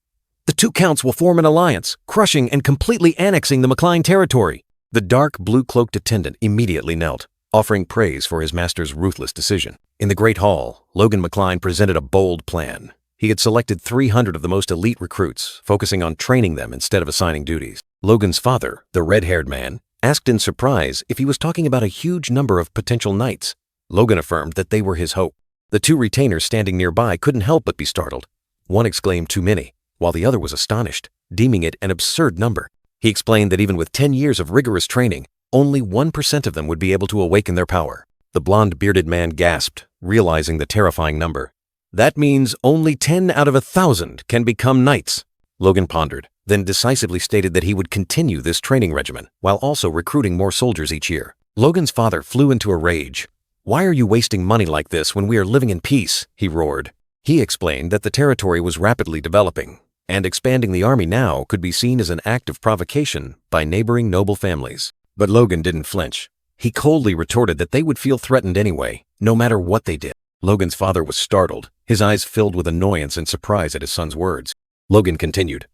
S1: The two counts will form an alliance, crushing and completely annexing the McLean territory. The dark blue-cloaked attendant immediately knelt, offering praise for his master's ruthless decision. In the Great Hall, Logan McLean presented a bold plan. He had selected 300 of the most elite recruits, focusing on training them instead of assigning duties. Logan's father, the red-haired man, asked in surprise if he was talking about a huge number of potential knights. Logan affirmed that they were his hope. The two retainers standing nearby couldn't help but be startled. One exclaimed too many, while the other was astonished, deeming it an absurd number. He explained that even with 10 years of rigorous training, only 1% of them would be able to awaken their power. The blonde bearded man gasped, realizing the terrifying number. That means only 10 out of 1,000 can become knights. Logan pondered, then decisively stated that he would continue this training regimen, while also recruiting more soldiers each year. Logan's father flew into a rage. Why are you wasting money like this when we are living in peace? He roared. He explained that the territory was rapidly developing, and expanding the army now could be seen as an act of provocation by neighboring noble families. But Logan didn't flinch. He coldly retorted that they would feel threatened anyway, no matter what they did. Logan's father was startled, his eyes filled with annoyance and surprise at his son's words. Logan continued.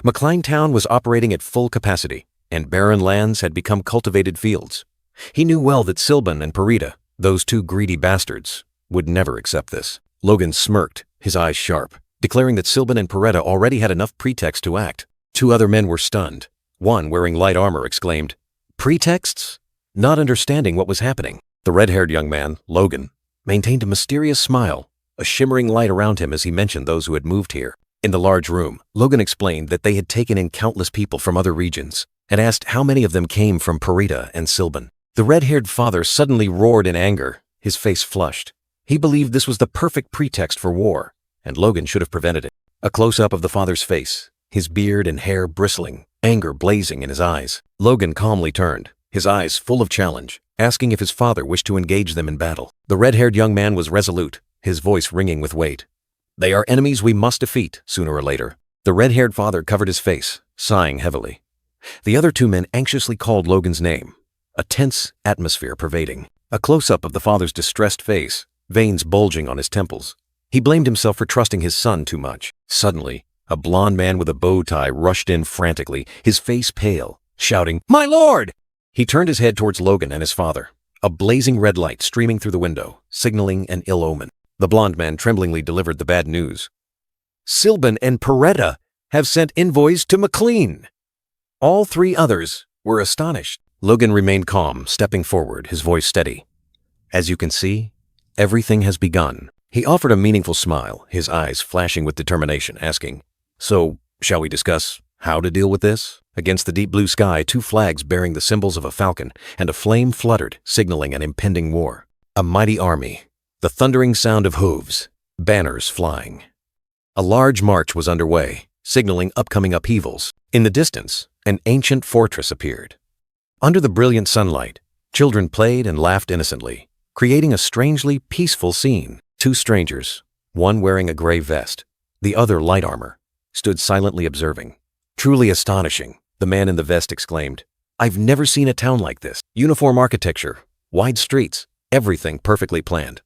S1: McLean Town was operating at full capacity, and barren lands had become cultivated fields. He knew well that Silban and Pareda, those two greedy bastards, would never accept this. Logan smirked, his eyes sharp, declaring that Silban and Pareda already had enough pretext to act. Two other men were stunned. One, wearing light armor, exclaimed, "Pretexts?" Not understanding what was happening. The red-haired young man, Logan, maintained a mysterious smile, a shimmering light around him as he mentioned those who had moved here. In the large room, Logan explained that they had taken in countless people from other regions and asked how many of them came from Pareda and Silban. The red-haired father suddenly roared in anger, his face flushed. He believed this was the perfect pretext for war, and Logan should have prevented it. A close-up of the father's face, his beard and hair bristling, anger blazing in his eyes. Logan calmly turned, his eyes full of challenge, asking if his father wished to engage them in battle. The red-haired young man was resolute, his voice ringing with weight. They are enemies we must defeat, sooner or later. The red-haired father covered his face, sighing heavily. The other two men anxiously called Logan's name, a tense atmosphere pervading. A close-up of the father's distressed face, veins bulging on his temples. He blamed himself for trusting his son too much. Suddenly, a blond man with a bow tie rushed in frantically, his face pale, shouting, "My lord!" He turned his head towards Logan and his father, a blazing red light streaming through the window, signaling an ill omen. The blond man tremblingly delivered the bad news. Silban and Pareda have sent envoys to McLean. All three others were astonished. Logan remained calm, stepping forward, his voice steady. As you can see, everything has begun. He offered a meaningful smile, his eyes flashing with determination, asking, "So, shall we discuss how to deal with this?" Against the deep blue sky, two flags bearing the symbols of a falcon and a flame fluttered, signaling an impending war. A mighty army. The thundering sound of hooves, banners flying. A large march was underway, signaling upcoming upheavals. In the distance, an ancient fortress appeared. Under the brilliant sunlight, children played and laughed innocently, creating a strangely peaceful scene. Two strangers, one wearing a gray vest, the other light armor, stood silently observing. Truly astonishing, the man in the vest exclaimed. I've never seen a town like this. Uniform architecture, wide streets, everything perfectly planned.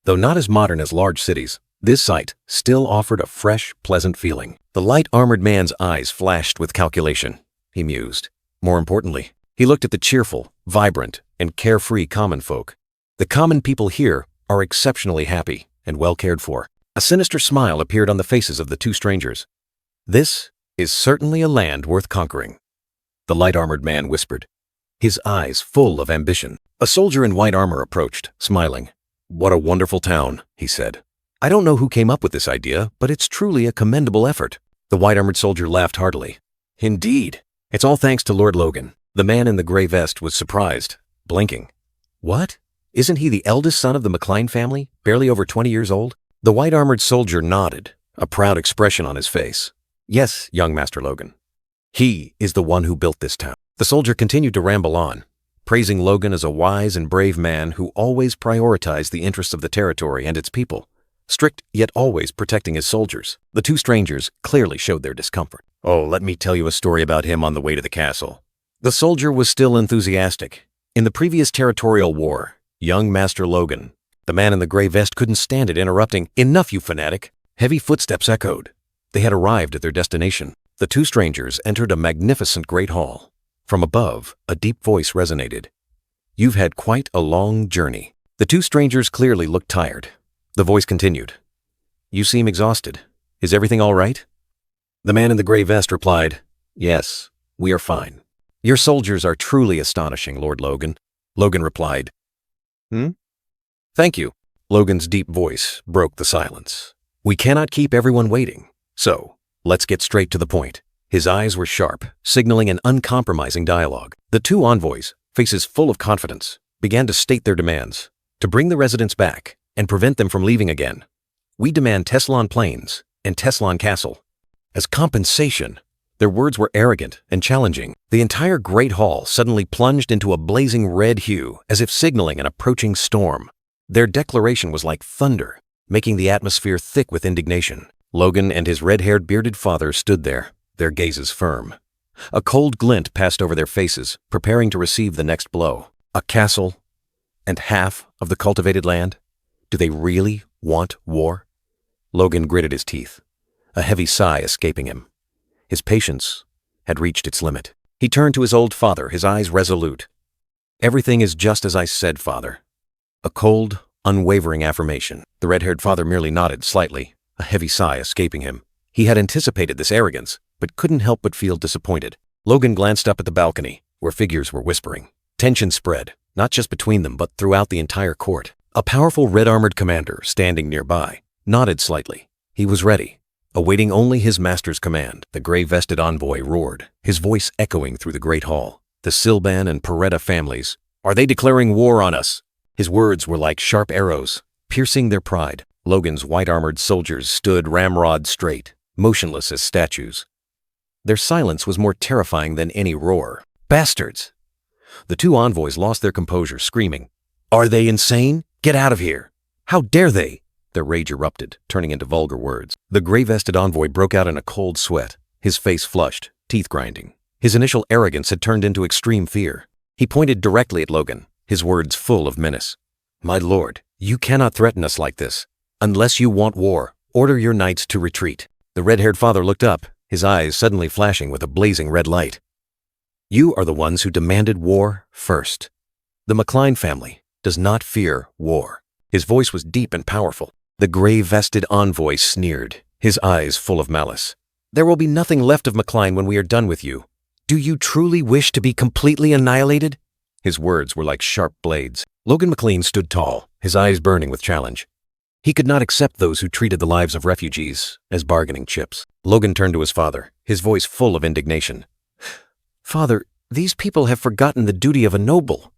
S1: Though not as modern as large cities, this site still offered a fresh, pleasant feeling. The light-armored man's eyes flashed with calculation. He mused. More importantly, he looked at the cheerful, vibrant, and carefree common folk. The common people here are exceptionally happy and well cared for. A sinister smile appeared on the faces of the two strangers. This is certainly a land worth conquering, the light-armored man whispered, his eyes full of ambition. A soldier in white armor approached, smiling. What a wonderful town, he said. I don't know who came up with this idea, but it's truly a commendable effort. The white-armored soldier laughed heartily. Indeed, it's all thanks to Lord Logan. The man in the gray vest was surprised, blinking. What? Isn't he the eldest son of the McLean family, barely over 20 years old? The white-armored soldier nodded, a proud expression on his face. Yes, young Master Logan. He is the one who built this town. The soldier continued to ramble on, praising Logan as a wise and brave man who always prioritized the interests of the territory and its people, strict yet always protecting his soldiers. The two strangers clearly showed their discomfort. Oh, let me tell you a story about him on the way to the castle. The soldier was still enthusiastic. In the previous territorial war, young Master Logan, the man in the gray vest, couldn't stand it, interrupting. Enough, you fanatic! Heavy footsteps echoed. They had arrived at their destination. The two strangers entered a magnificent great hall. From above, a deep voice resonated. You've had quite a long journey. The two strangers clearly looked tired. The voice continued. You seem exhausted. Is everything all right? The man in the gray vest replied, Yes, we are fine. Your soldiers are truly astonishing, Lord Logan. Logan replied, Thank you. Logan's deep voice broke the silence. We cannot keep everyone waiting, so let's get straight to the point. His eyes were sharp, signaling an uncompromising dialogue. The two envoys, faces full of confidence, began to state their demands. To bring the residents back and prevent them from leaving again, we demand Teslan Plains and Teslan Castle. As compensation, their words were arrogant and challenging. The entire great hall suddenly plunged into a blazing red hue, as if signaling an approaching storm. Their declaration was like thunder, making the atmosphere thick with indignation. Logan and his red-haired bearded father stood there, their gazes firm. A cold glint passed over their faces, preparing to receive the next blow. A castle and half of the cultivated land? Do they really want war? Logan gritted his teeth, a heavy sigh escaping him. His patience had reached its limit. He turned to his old father, his eyes resolute. Everything is just as I said, father. A cold, unwavering affirmation. The red-haired father merely nodded slightly, a heavy sigh escaping him. He had anticipated this arrogance, but couldn't help but feel disappointed. Logan glanced up at the balcony, where figures were whispering. Tension spread, not just between them, but throughout the entire court. A powerful red-armored commander, standing nearby, nodded slightly. He was ready, awaiting only his master's command. The gray-vested envoy roared, his voice echoing through the great hall. The Silban and Peretta families, are they declaring war on us? His words were like sharp arrows, piercing their pride. Logan's white-armored soldiers stood ramrod straight, motionless as statues. Their silence was more terrifying than any roar. Bastards! The two envoys lost their composure, screaming, Are they insane? Get out of here! How dare they? Their rage erupted, turning into vulgar words. The gray-vested envoy broke out in a cold sweat, his face flushed, teeth grinding. His initial arrogance had turned into extreme fear. He pointed directly at Logan, his words full of menace. My lord, you cannot threaten us like this. Unless you want war, order your knights to retreat. The red-haired father looked up, his eyes suddenly flashing with a blazing red light. You are the ones who demanded war first. The McLean family does not fear war. His voice was deep and powerful. The gray-vested envoy sneered, his eyes full of malice. There will be nothing left of McLean when we are done with you. Do you truly wish to be completely annihilated? His words were like sharp blades. Logan McLean stood tall, his eyes burning with challenge. He could not accept those who treated the lives of refugees as bargaining chips. Logan turned to his father, his voice full of indignation. Father, these people have forgotten the duty of a noble.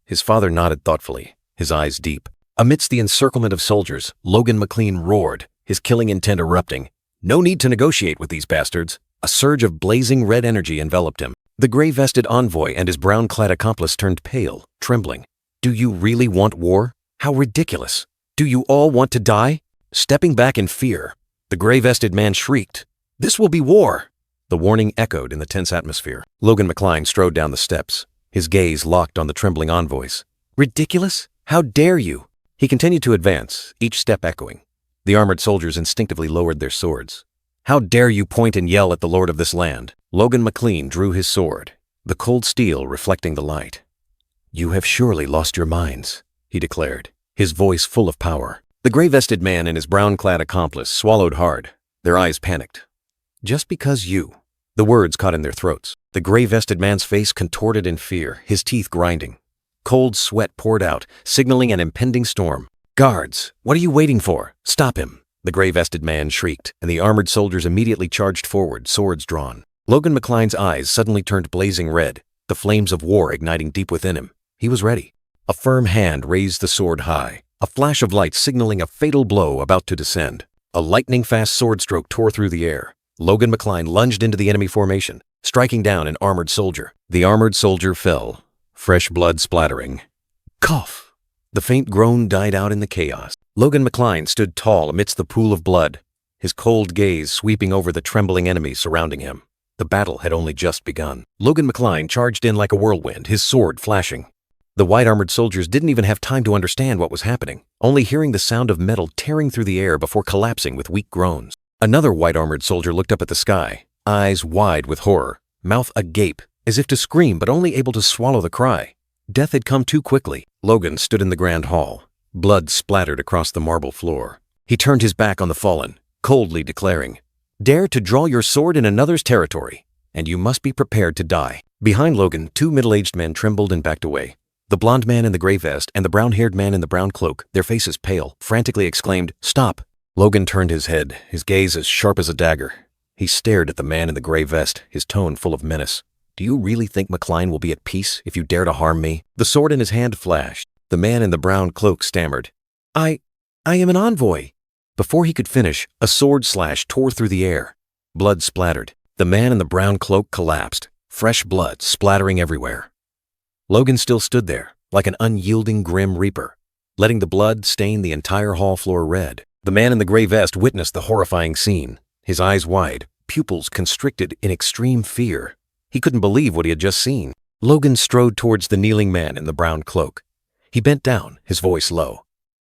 S1: His father nodded thoughtfully, his eyes deep. Amidst the encirclement of soldiers, Logan McLean roared, his killing intent erupting. No need to negotiate with these bastards. A surge of blazing red energy enveloped him. The gray-vested envoy and his brown-clad accomplice turned pale, trembling. "Do you really want war? How ridiculous! Do you all want to die?" Stepping back in fear, the gray-vested man shrieked, "This will be war!" The warning echoed in the tense atmosphere. Logan McCline strode down the steps, his gaze locked on the trembling envoys. "Ridiculous? How dare you?" He continued to advance, each step echoing. The armored soldiers instinctively lowered their swords. "How dare you point and yell at the lord of this land?" Logan McClean drew his sword, the cold steel reflecting the light. "You have surely lost your minds," he declared, his voice full of power. The gray-vested man and his brown-clad accomplice swallowed hard, their eyes panicked. "Just because you—" The words caught in their throats. The gray-vested man's face contorted in fear, his teeth grinding. Cold sweat poured out, signaling an impending storm. "Guards, what are you waiting for? Stop him!" The gray-vested man shrieked, and the armored soldiers immediately charged forward, swords drawn. Logan McCline's eyes suddenly turned blazing red, the flames of war igniting deep within him. He was ready. A firm hand raised the sword high, a flash of light signaling a fatal blow about to descend. A lightning-fast sword stroke tore through the air. Logan McCline lunged into the enemy formation, striking down an armored soldier. The armored soldier fell, fresh blood splattering. Cough! The faint groan died out in the chaos. Logan McCline stood tall amidst the pool of blood, his cold gaze sweeping over the trembling enemies surrounding him. The battle had only just begun. Logan McCline charged in like a whirlwind, his sword flashing. The white-armored soldiers didn't even have time to understand what was happening, only hearing the sound of metal tearing through the air before collapsing with weak groans. Another white-armored soldier looked up at the sky, eyes wide with horror, mouth agape, as if to scream but only able to swallow the cry. Death had come too quickly. Logan stood in the grand hall. Blood splattered across the marble floor. He turned his back on the fallen, coldly declaring, "Dare to draw your sword in another's territory, and you must be prepared to die." Behind Logan, two middle-aged men trembled and backed away. The blond man in the gray vest and the brown-haired man in the brown cloak, their faces pale, frantically exclaimed, "Stop!" Logan turned his head, his gaze as sharp as a dagger. He stared at the man in the gray vest, his tone full of menace. "Do you really think McCline will be at peace if you dare to harm me?" The sword in his hand flashed. The man in the brown cloak stammered, I am an envoy." Before he could finish, a sword slash tore through the air. Blood splattered. The man in the brown cloak collapsed, fresh blood splattering everywhere. Logan still stood there, like an unyielding grim reaper, letting the blood stain the entire hall floor red. The man in the gray vest witnessed the horrifying scene, his eyes wide, pupils constricted in extreme fear. He couldn't believe what he had just seen. Logan strode towards the kneeling man in the brown cloak. He bent down, his voice low.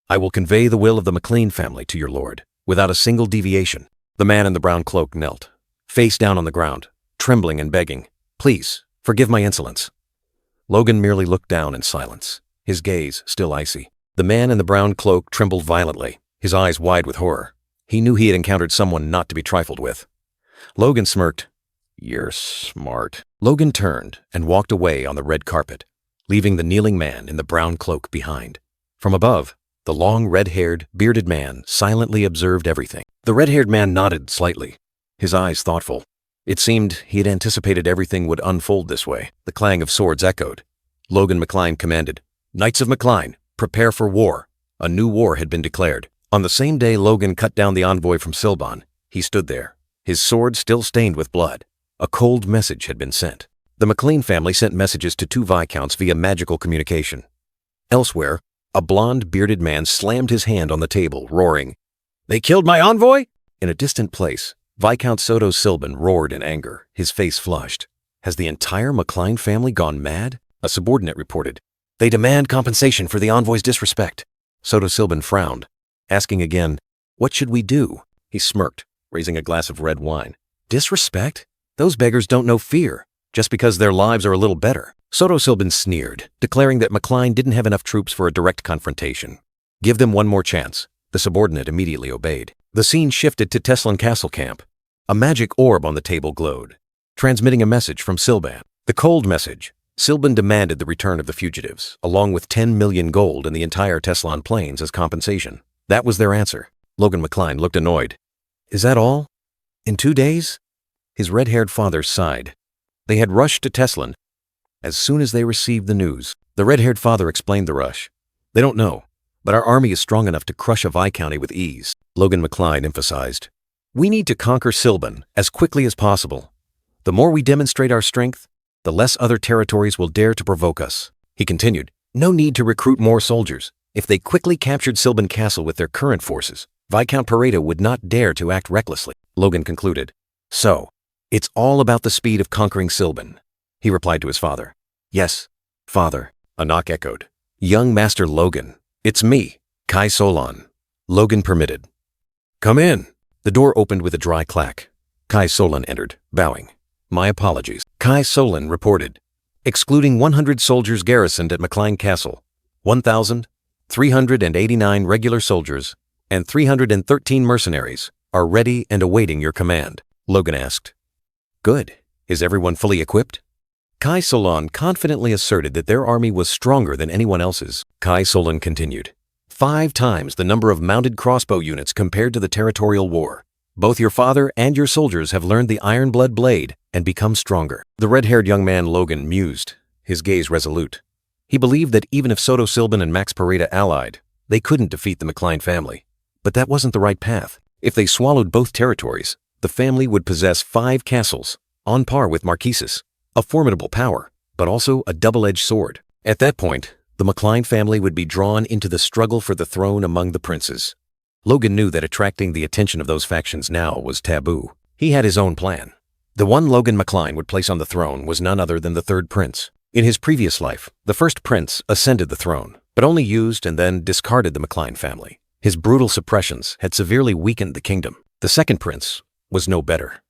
S1: "I will convey the will of the McLean family to your lord, without a single deviation." The man in the brown cloak knelt, face down on the ground, trembling and begging, "Please, forgive my insolence." Logan merely looked down in silence, his gaze still icy. The man in the brown cloak trembled violently, his eyes wide with horror. He knew he had encountered someone not to be trifled with. Logan smirked. "You're smart." Logan turned and walked away on the red carpet, leaving the kneeling man in the brown cloak behind. From above, the long red-haired, bearded man silently observed everything. The red-haired man nodded slightly, his eyes thoughtful. It seemed he had anticipated everything would unfold this way. The clang of swords echoed. Logan McCline commanded, "Knights of McCline, prepare for war." A new war had been declared. On the same day Logan cut down the envoy from Silban, he stood there, his sword still stained with blood. A cold message had been sent. The McLean family sent messages to two viscounts via magical communication. Elsewhere, a blond, bearded man slammed his hand on the table, roaring, "They killed my envoy?" In a distant place, Viscount Soto Silban roared in anger, his face flushed. "Has the entire McLean family gone mad?" A subordinate reported. "They demand compensation for the envoy's disrespect." Soto Silban frowned, asking again, "What should we do?" He smirked, raising a glass of red wine. "Disrespect? Those beggars don't know fear, just because their lives are a little better." Soto Silban sneered, declaring that McCline didn't have enough troops for a direct confrontation. "Give them one more chance." The subordinate immediately obeyed. The scene shifted to Teslan Castle camp. A magic orb on the table glowed, transmitting a message from Silban. The cold message. Silban demanded the return of the fugitives, along with 10 million gold in the entire Teslan plains as compensation. That was their answer. Logan McCline looked annoyed. "Is that all? In 2 days?" His red-haired father sighed. They had rushed to Teslan as soon as they received the news. The red-haired father explained the rush. "They don't know, but our army is strong enough to crush a Viscounty with ease." Logan McCline emphasized. "We need to conquer Silban as quickly as possible. The more we demonstrate our strength, the less other territories will dare to provoke us. He continued, no need to recruit more soldiers. If they quickly captured Sylvan Castle with their current forces, Viscount Pareto would not dare to act recklessly. Logan concluded, so, it's all about the speed of conquering Sylvan. He replied to his father. Yes, father, a knock echoed. Young Master Logan, it's me, Kai Solon. Logan permitted. Come in. The door opened with a dry clack. Kai Solon entered, bowing. My apologies. Kai Solon reported. Excluding 100 soldiers garrisoned at McLean Castle, 1,389 regular soldiers and 313 mercenaries are ready and awaiting your command. Logan asked. Good. Is everyone fully equipped? Kai Solon confidently asserted that their army was stronger than anyone else's. Kai Solon continued. 5 times the number of mounted crossbow units compared to the territorial war. Both your father and your soldiers have learned the Iron Blood blade and become stronger. The red-haired young man Logan mused, his gaze resolute. He believed that even if Soto Silban and Max Pareda allied, they couldn't defeat the McLean family. But that wasn't the right path. If they swallowed both territories, the family would possess 5 castles, on par with Marquesas, a formidable power, but also a double-edged sword. At that point, the McLean family would be drawn into the struggle for the throne among the princes. Logan knew that attracting the attention of those factions now was taboo. He had his own plan. The one Logan McLean would place on the throne was none other than the 3rd prince. In his previous life, the 1st prince ascended the throne, but only used and then discarded the McLean family. His brutal suppressions had severely weakened the kingdom. The 2nd prince was no better.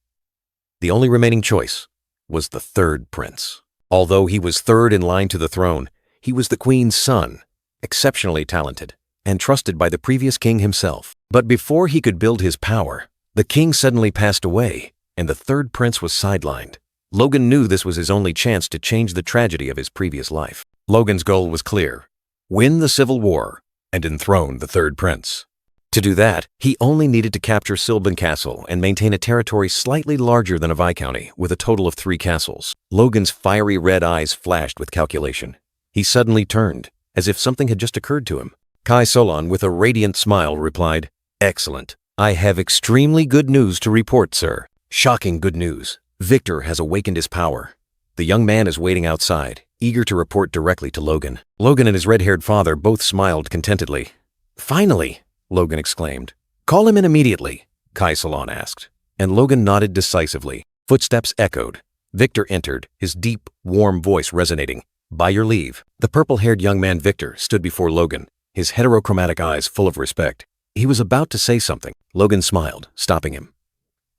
S1: The only remaining choice was the 3rd prince. Although he was 3rd in line to the throne, he was the queen's son, exceptionally talented, and trusted by the previous king himself. But before he could build his power, the king suddenly passed away, and the 3rd prince was sidelined. Logan knew this was his only chance to change the tragedy of his previous life. Logan's goal was clear: win the Civil War and enthrone the 3rd prince. To do that, he only needed to capture Sylvan Castle and maintain a territory slightly larger than a viscounty with a total of 3 castles. Logan's fiery red eyes flashed with calculation. He suddenly turned, as if something had just occurred to him. Kai Solon, with a radiant smile, replied, Excellent. I have extremely good news to report, sir. Shocking good news. Victor has awakened his power. The young man is waiting outside, eager to report directly to Logan. Logan and his red-haired father both smiled contentedly. Finally, Logan exclaimed. Call him in immediately, Kai Solon asked, and Logan nodded decisively. Footsteps echoed. Victor entered, his deep, warm voice resonating. By your leave. The purple-haired young man Victor stood before Logan, his heterochromatic eyes full of respect. He was about to say something. Logan smiled, stopping him.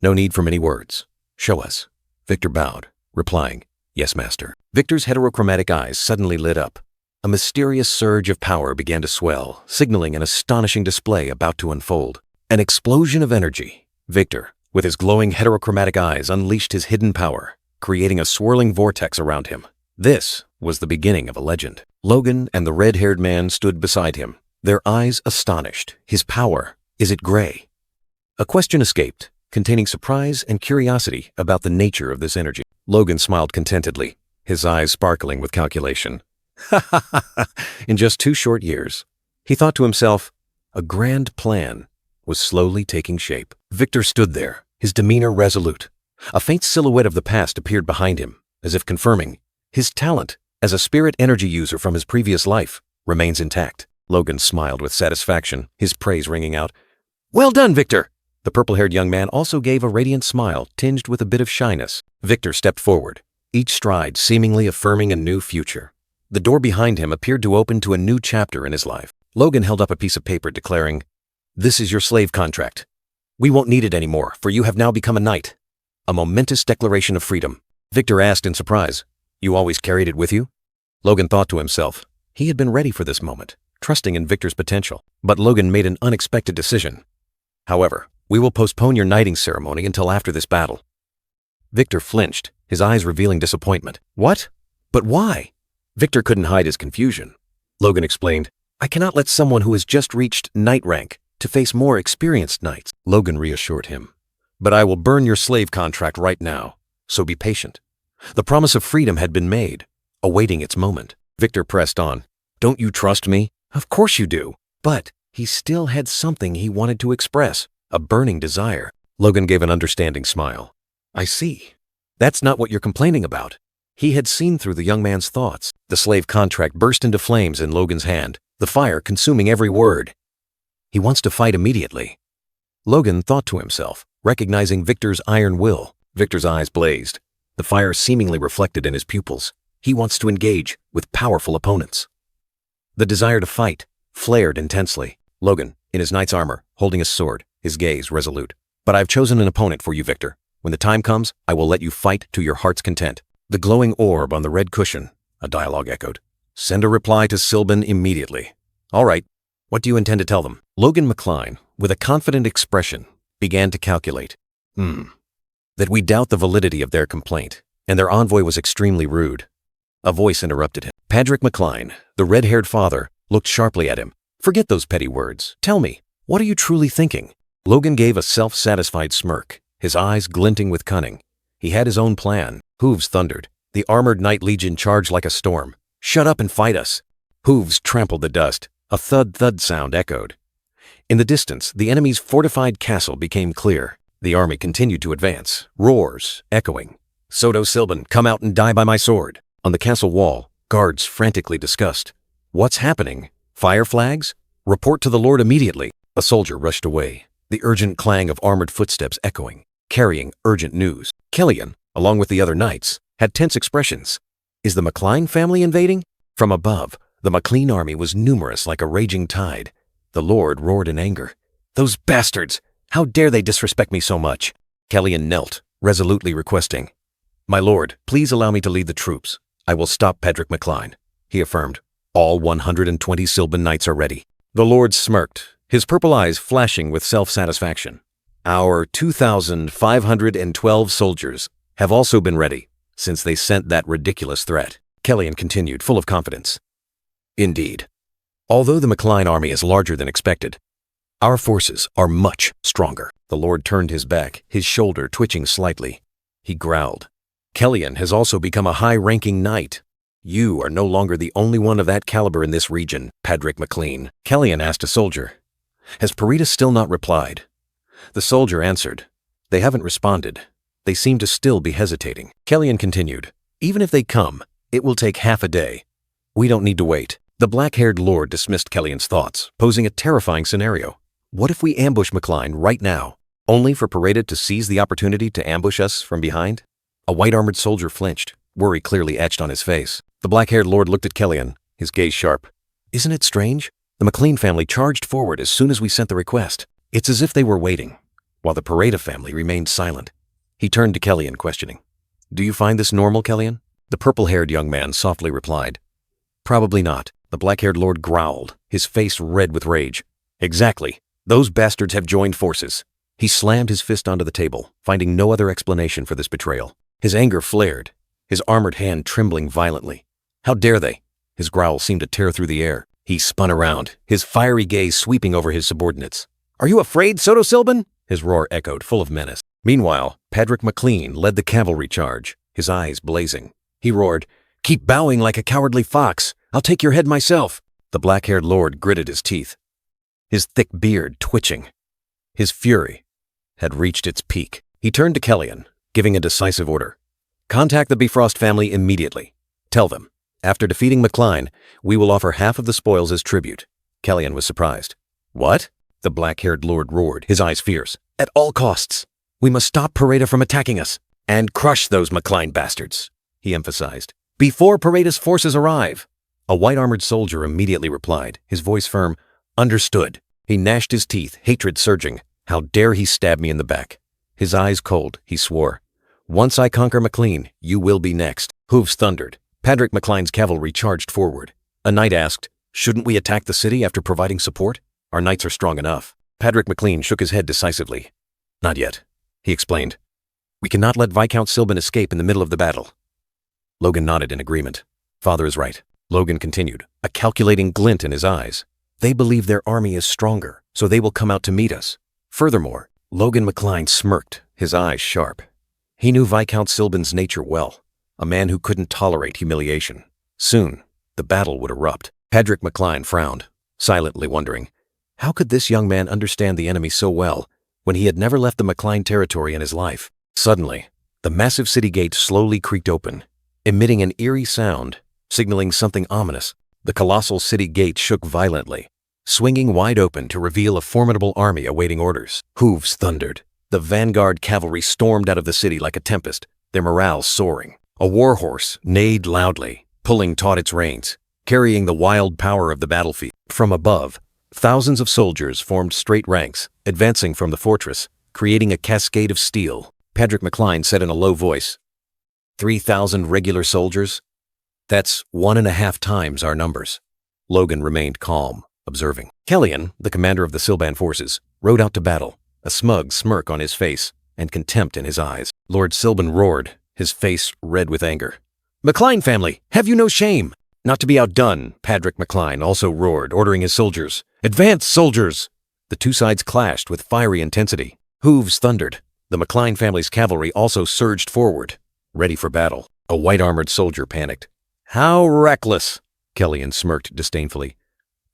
S1: No need for many words. Show us. Victor bowed, replying, Yes, master. Victor's heterochromatic eyes suddenly lit up. A mysterious surge of power began to swell, signaling an astonishing display about to unfold. An explosion of energy. Victor, with his glowing heterochromatic eyes, unleashed his hidden power, creating a swirling vortex around him. This was the beginning of a legend. Logan and the red-haired man stood beside him, their eyes astonished. His power, is it gray? A question escaped, containing surprise and curiosity about the nature of this energy. Logan smiled contentedly, his eyes sparkling with calculation. In just 2 short years, he thought to himself, a grand plan was slowly taking shape. Victor stood there, his demeanor resolute. A faint silhouette of the past appeared behind him, as if confirming his talent as a spirit energy user from his previous life remains intact. Logan smiled with satisfaction, his praise ringing out. Well done, Victor! The purple-haired young man also gave a radiant smile tinged with a bit of shyness. Victor stepped forward, each stride seemingly affirming a new future. The door behind him appeared to open to a new chapter in his life. Logan held up a piece of paper declaring, This is your slave contract. We won't need it anymore, for you have now become a knight. A momentous declaration of freedom. Victor asked in surprise, You always carried it with you? Logan thought to himself. He had been ready for this moment, trusting in Victor's potential. But Logan made an unexpected decision. However, we will postpone your knighting ceremony until after this battle. Victor flinched, his eyes revealing disappointment. What? But why? Victor couldn't hide his confusion. Logan explained, I cannot let someone who has just reached knight rank to face more experienced knights. Logan reassured him. But I will burn your slave contract right now, so be patient. The promise of freedom had been made, awaiting its moment. Victor pressed on. Don't you trust me? Of course you do. But he still had something he wanted to express, a burning desire. Logan gave an understanding smile. I see. That's not what you're complaining about. He had seen through the young man's thoughts. The slave contract burst into flames in Logan's hand, the fire consuming every word. He wants to fight immediately. Logan thought to himself, recognizing Victor's iron will. Victor's eyes blazed, the fire seemingly reflected in his pupils. He wants to engage with powerful opponents. The desire to fight flared intensely. Logan, in his knight's armor, holding his sword, his gaze resolute. But I've chosen an opponent for you, Victor. When the time comes, I will let you fight to your heart's content. The glowing orb on the red cushion, a dialogue echoed. Send a reply to Sylban immediately. All right, what do you intend to tell them? Logan McCline, with a confident expression, began to calculate. That we doubt the validity of their complaint, and their envoy was extremely rude. A voice interrupted him. Patrick McCline, the red-haired father, looked sharply at him. Forget those petty words. Tell me, what are you truly thinking? Logan gave a self-satisfied smirk, his eyes glinting with cunning. He had his own plan. Hooves thundered. The armored Knight Legion charged like a storm. Shut up and fight us. Hooves trampled the dust. A thud-thud sound echoed. In the distance, the enemy's fortified castle became clear. The army continued to advance, roars echoing. Soto Sylban, come out and die by my sword. On the castle wall, guards frantically discussed. What's happening? Fire flags? Report to the Lord immediately. A soldier rushed away, the urgent clang of armored footsteps echoing, carrying urgent news. Kellyan, along with the other knights, had tense expressions. Is the McCline family invading? From above, the McLean army was numerous like a raging tide. The Lord roared in anger. Those bastards! How dare they disrespect me so much? Kellyan knelt, resolutely requesting. My lord, please allow me to lead the troops. I will stop Patrick McCline, he affirmed. All 120 Sylban knights are ready. The Lord smirked, his purple eyes flashing with self-satisfaction. Our 2,512 soldiers have also been ready since they sent that ridiculous threat. Kellyan continued, full of confidence. Indeed. Although the McCline army is larger than expected, our forces are much stronger. The Lord turned his back, his shoulder twitching slightly. He growled. Kellyan has also become a high-ranking knight. You are no longer the only one of that caliber in this region, Patrick McLean. Kellyan asked a soldier. Has Parita still not replied? The soldier answered. They haven't responded. They seem to still be hesitating. Kellyan continued. Even if they come, it will take half a day. We don't need to wait. The black-haired lord dismissed Kellyan's thoughts, posing a terrifying scenario. What if we ambush McCline right now, only for Parita to seize the opportunity to ambush us from behind? A white-armored soldier flinched, worry clearly etched on his face. The black-haired lord looked at Kellyan, his gaze sharp. Isn't it strange? The McLean family charged forward as soon as we sent the request. It's as if they were waiting, while the Parita family remained silent. He turned to Kellyan, questioning. Do you find this normal, Kellyan? The purple-haired young man softly replied. Probably not. The black-haired lord growled, his face red with rage. Exactly. Those bastards have joined forces. He slammed his fist onto the table, finding no other explanation for this betrayal. His anger flared, his armored hand trembling violently. How dare they? His growl seemed to tear through the air. He spun around, his fiery gaze sweeping over his subordinates. Are you afraid, Soto Sylban? His roar echoed, full of menace. Meanwhile, Patrick McLean led the cavalry charge, his eyes blazing. He roared, Keep bowing like a cowardly fox. I'll take your head myself. The black-haired lord gritted his teeth, his thick beard twitching. His fury had reached its peak. He turned to Kellyan, giving a decisive order. Contact the Bifrost family immediately. Tell them, after defeating McCline, we will offer half of the spoils as tribute. Kellyan was surprised. What? The black-haired lord roared, his eyes fierce. At all costs, we must stop Parita from attacking us. And crush those McCline bastards, he emphasized. Before Parita's forces arrive. A white-armored soldier immediately replied, his voice firm. Understood. He gnashed his teeth, hatred surging. How dare he stab me in the back? His eyes cold, he swore. Once I conquer McLean, you will be next. Hooves thundered. Patrick McCline's cavalry charged forward. A knight asked, Shouldn't we attack the city after providing support? Our knights are strong enough. Patrick McLean shook his head decisively. Not yet, he explained. We cannot let Viscount Sylban escape in the middle of the battle. Logan nodded in agreement. Father is right. Logan continued, a calculating glint in his eyes. They believe their army is stronger, so they will come out to meet us. Furthermore, Logan McCline smirked, his eyes sharp. He knew Viscount Sylban's nature well, a man who couldn't tolerate humiliation. Soon, the battle would erupt. Patrick McCline frowned, silently wondering, how could this young man understand the enemy so well when he had never left the McCline territory in his life? Suddenly, the massive city gate slowly creaked open. emitting an eerie sound, signaling something ominous. The colossal city gate shook violently, swinging wide open to reveal a formidable army awaiting orders. Hooves thundered. The vanguard cavalry stormed out of the city like a tempest, their morale soaring. A warhorse neighed loudly, pulling taut its reins, carrying the wild power of the battlefield. From above, thousands of soldiers formed straight ranks, advancing from the fortress, creating a cascade of steel. Patrick McCline said in a low voice, 3,000 regular soldiers? That's 1.5 times our numbers. Logan remained calm, observing. Kellyan, the commander of the Sylban forces, rode out to battle, a smug smirk on his face and contempt in his eyes. Lord Sylban roared, his face red with anger. McCline family, have you no shame? Not to be outdone, Patrick McCline also roared, ordering his soldiers. Advance, soldiers! The two sides clashed with fiery intensity. Hooves thundered. The McCline family's cavalry also surged forward, ready for battle. A white-armored soldier panicked. How reckless! Kellyan smirked disdainfully.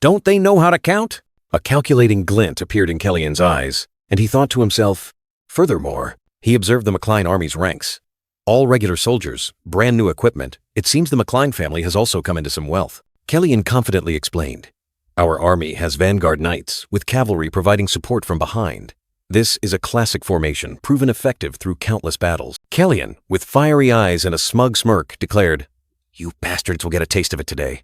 S1: Don't they know how to count? A calculating glint appeared in Kellyan's eyes, and he thought to himself. Furthermore, he observed the McCline army's ranks. All regular soldiers, brand new equipment. It seems the McCline family has also come into some wealth. Kellyan confidently explained. Our army has vanguard knights, with cavalry providing support from behind. This is a classic formation, proven effective through countless battles. Kellyan, with fiery eyes and a smug smirk, declared, You bastards will get a taste of it today.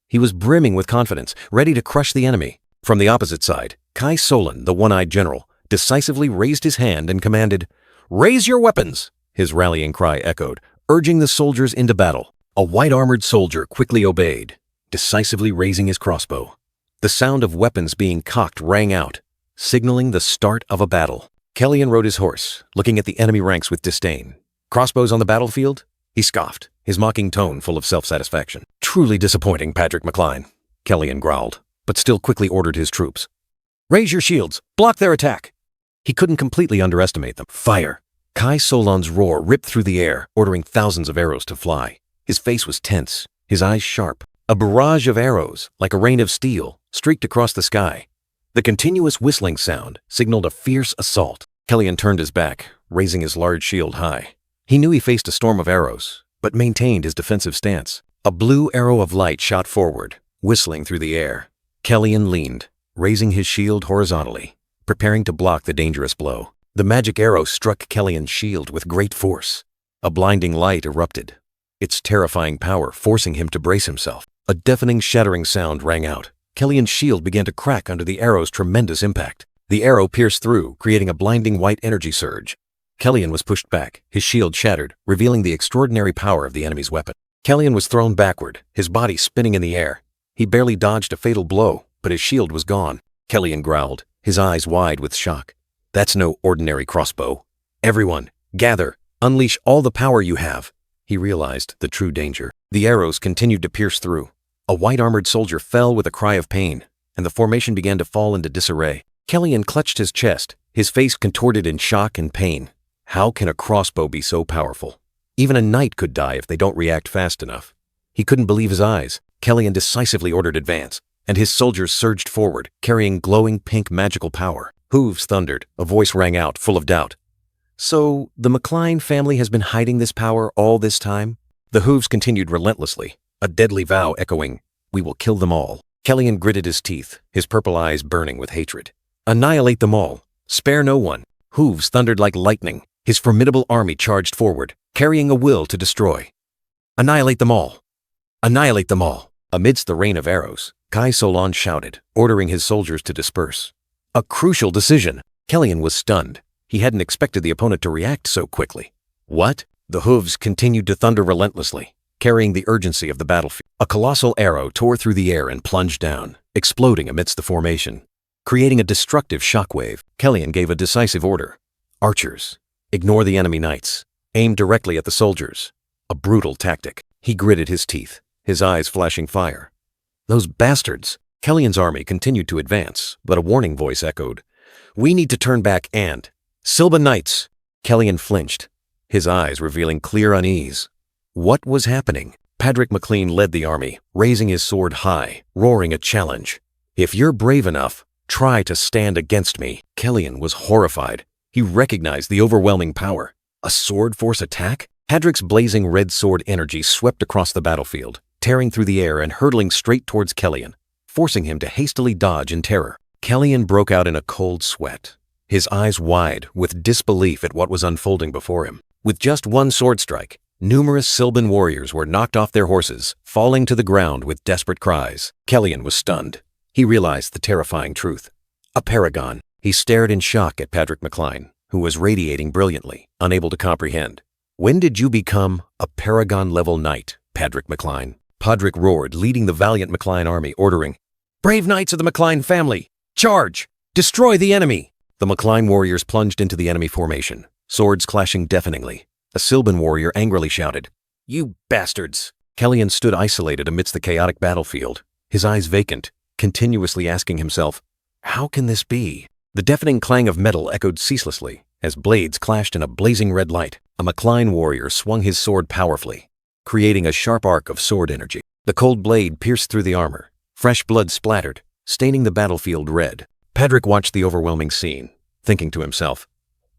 S1: He was brimming with confidence, ready to crush the enemy. From the opposite side, Kai Solan, the one-eyed general, decisively raised his hand and commanded, Raise your weapons! His rallying cry echoed, urging the soldiers into battle. A white-armored soldier quickly obeyed, decisively raising his crossbow. The sound of weapons being cocked rang out, signaling the start of a battle. Kellyan rode his horse, looking at the enemy ranks with disdain. Crossbows on the battlefield? He scoffed, his mocking tone full of self-satisfaction. Truly disappointing, Patrick McCline, Kellyan growled, but still quickly ordered his troops. Raise your shields! Block their attack! He couldn't completely underestimate them. Fire! Kai Solan's roar ripped through the air, ordering thousands of arrows to fly. His face was tense, his eyes sharp. A barrage of arrows, like a rain of steel, streaked across the sky. The continuous whistling sound signaled a fierce assault. Kellyan turned his back, raising his large shield high. He knew he faced a storm of arrows, but maintained his defensive stance. A blue arrow of light shot forward, whistling through the air. Kellyan leaned, raising his shield horizontally, preparing to block the dangerous blow. The magic arrow struck Kellyan's shield with great force. A blinding light erupted, its terrifying power forcing him to brace himself. A deafening, shattering sound rang out. Kellyan's shield began to crack under the arrow's tremendous impact. The arrow pierced through, creating a blinding white energy surge. Kellyan was pushed back, his shield shattered, revealing the extraordinary power of the enemy's weapon. Kellyan was thrown backward, his body spinning in the air. He barely dodged a fatal blow, but his shield was gone. Kellyan growled, his eyes wide with shock. That's no ordinary crossbow. Everyone, gather, unleash all the power you have. He realized the true danger. The arrows continued to pierce through. A white-armored soldier fell with a cry of pain, and the formation began to fall into disarray. Kellyan clutched his chest, his face contorted in shock and pain. How can a crossbow be so powerful? Even a knight could die if they don't react fast enough. He couldn't believe his eyes. Kellyan decisively ordered advance, and his soldiers surged forward, carrying glowing pink magical power. Hooves thundered, a voice rang out, full of doubt. So, the McCline family has been hiding this power all this time? The hooves continued relentlessly, a deadly vow echoing, We will kill them all. Kellyan gritted his teeth, his purple eyes burning with hatred. Annihilate them all. Spare no one. Hooves thundered like lightning. His formidable army charged forward, carrying a will to destroy. Annihilate them all. Annihilate them all. Amidst the rain of arrows, Kai Solan shouted, ordering his soldiers to disperse. A crucial decision. Kellyan was stunned. He hadn't expected the opponent to react so quickly. What? The hooves continued to thunder relentlessly, carrying the urgency of the battlefield. A colossal arrow tore through the air and plunged down, exploding amidst the formation, creating a destructive shockwave. Kellyan gave a decisive order. Archers, ignore the enemy knights. Aim directly at the soldiers. A brutal tactic. He gritted his teeth, his eyes flashing fire. Those bastards! Kellyan's army continued to advance, but a warning voice echoed. We need to turn back and... Sylban Knights! Kellyan flinched, his eyes revealing clear unease. What was happening? Patrick McCline led the army, raising his sword high, roaring a challenge. If you're brave enough, try to stand against me. Kellyan was horrified. He recognized the overwhelming power. A sword force attack? Patrick's blazing red sword energy swept across the battlefield, tearing through the air and hurtling straight towards Kellyan, forcing him to hastily dodge in terror. Kellyan broke out in a cold sweat, his eyes wide with disbelief at what was unfolding before him. With just one sword strike, numerous Sylvan warriors were knocked off their horses, falling to the ground with desperate cries. Kellyan was stunned. He realized the terrifying truth. A paragon. He stared in shock at Patrick McCline, who was radiating brilliantly, unable to comprehend. "When did you become a paragon-level knight, Patrick McCline?" Patrick roared, leading the valiant McCline army, ordering, "Brave knights of the McCline family, charge! Destroy the enemy!" The McCline warriors plunged into the enemy formation, swords clashing deafeningly. A Sylvan warrior angrily shouted, "You bastards!" Kellyan stood isolated amidst the chaotic battlefield, his eyes vacant, continuously asking himself, "How can this be?" The deafening clang of metal echoed ceaselessly as blades clashed in a blazing red light. A McCline warrior swung his sword powerfully, creating a sharp arc of sword energy. The cold blade pierced through the armor. Fresh blood splattered, staining the battlefield red. Patrick watched the overwhelming scene, thinking to himself,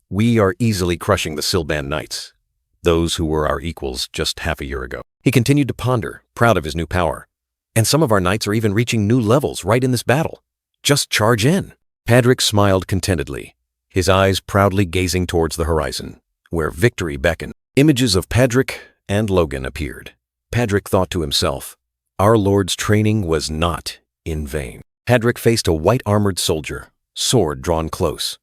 S1: "We are easily crushing the Sylvan Knights, those who were our equals just half a year ago." He continued to ponder, proud of his new power. "And some of our knights are even reaching new levels right in this battle. Just charge in." Patrick smiled contentedly, his eyes proudly gazing towards the horizon, where victory beckoned. Images of Patrick and Logan appeared. Patrick thought to himself, "Our Lord's training was not in vain." Patrick faced a white-armored soldier, sword drawn close.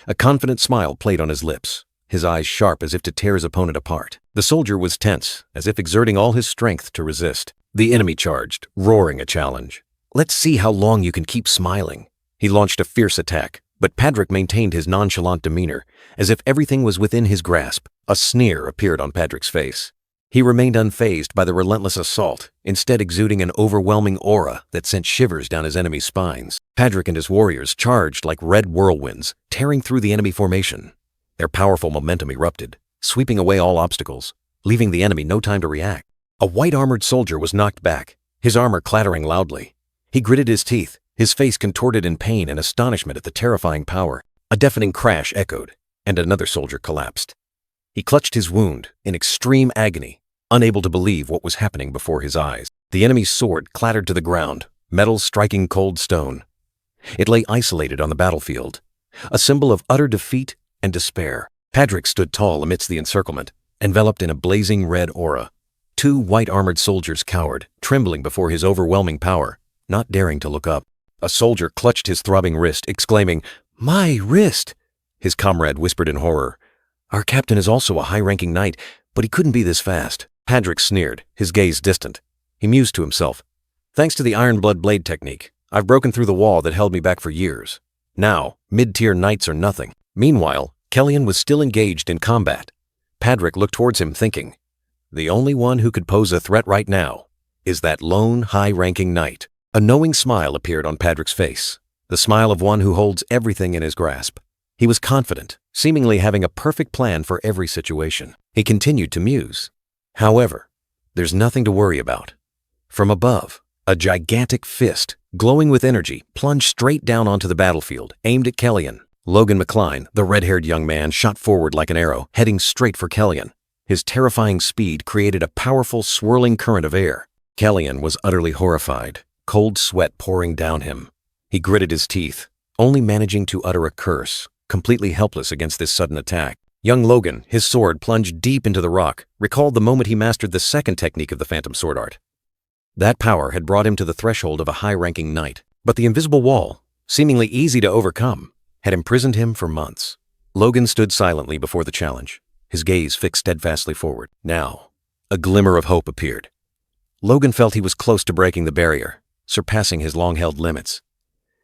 S1: A confident smile played on his lips, his eyes sharp as if to tear his opponent apart. The soldier was tense, as if exerting all his strength to resist. The enemy charged, roaring a challenge. "Let's see how long you can keep smiling." He launched a fierce attack, but Patrick maintained his nonchalant demeanor, as if everything was within his grasp. A sneer appeared on Patrick's face. He remained unfazed by the relentless assault, instead exuding an overwhelming aura that sent shivers down his enemy's spines. Patrick and his warriors charged like red whirlwinds, tearing through the enemy formation. Their powerful momentum erupted, sweeping away all obstacles, leaving the enemy no time to react. A white-armored soldier was knocked back, his armor clattering loudly. He gritted his teeth, his face contorted in pain and astonishment at the terrifying power. A deafening crash echoed, and another soldier collapsed. He clutched his wound in extreme agony, unable to believe what was happening before his eyes. The enemy's sword clattered to the ground, metal striking cold stone. It lay isolated on the battlefield, a symbol of utter defeat and despair. Patrick stood tall amidst the encirclement, enveloped in a blazing red aura. Two white-armored soldiers cowered, trembling before his overwhelming power, not daring to look up. A soldier clutched his throbbing wrist, exclaiming, "My wrist!" His comrade whispered in horror, "Our captain is also a high-ranking knight, but he couldn't be this fast." Patrick sneered, his gaze distant. He mused to himself, "Thanks to the Iron Blood blade technique, I've broken through the wall that held me back for years. Now, mid-tier knights are nothing." Meanwhile, Kellyan was still engaged in combat. Patrick looked towards him thinking, "The only one who could pose a threat right now is that lone high-ranking knight." A knowing smile appeared on Patrick's face, the smile of one who holds everything in his grasp. He was confident, seemingly having a perfect plan for every situation. He continued to muse. "However, there's nothing to worry about." From above, a gigantic fist, glowing with energy, plunged straight down onto the battlefield, aimed at Kellyan. Logan McCline, the red-haired young man, shot forward like an arrow, heading straight for Kellyan. His terrifying speed created a powerful, swirling current of air. Kellyan was utterly horrified, cold sweat pouring down him. He gritted his teeth, only managing to utter a curse, completely helpless against this sudden attack. Young Logan, his sword plunged deep into the rock, recalled the moment he mastered the second technique of the Phantom Sword Art. That power had brought him to the threshold of a high-ranking knight, but the invisible wall, seemingly easy to overcome, had imprisoned him for months. Logan stood silently before the challenge, his gaze fixed steadfastly forward. Now, a glimmer of hope appeared. Logan felt he was close to breaking the barrier, surpassing his long-held limits.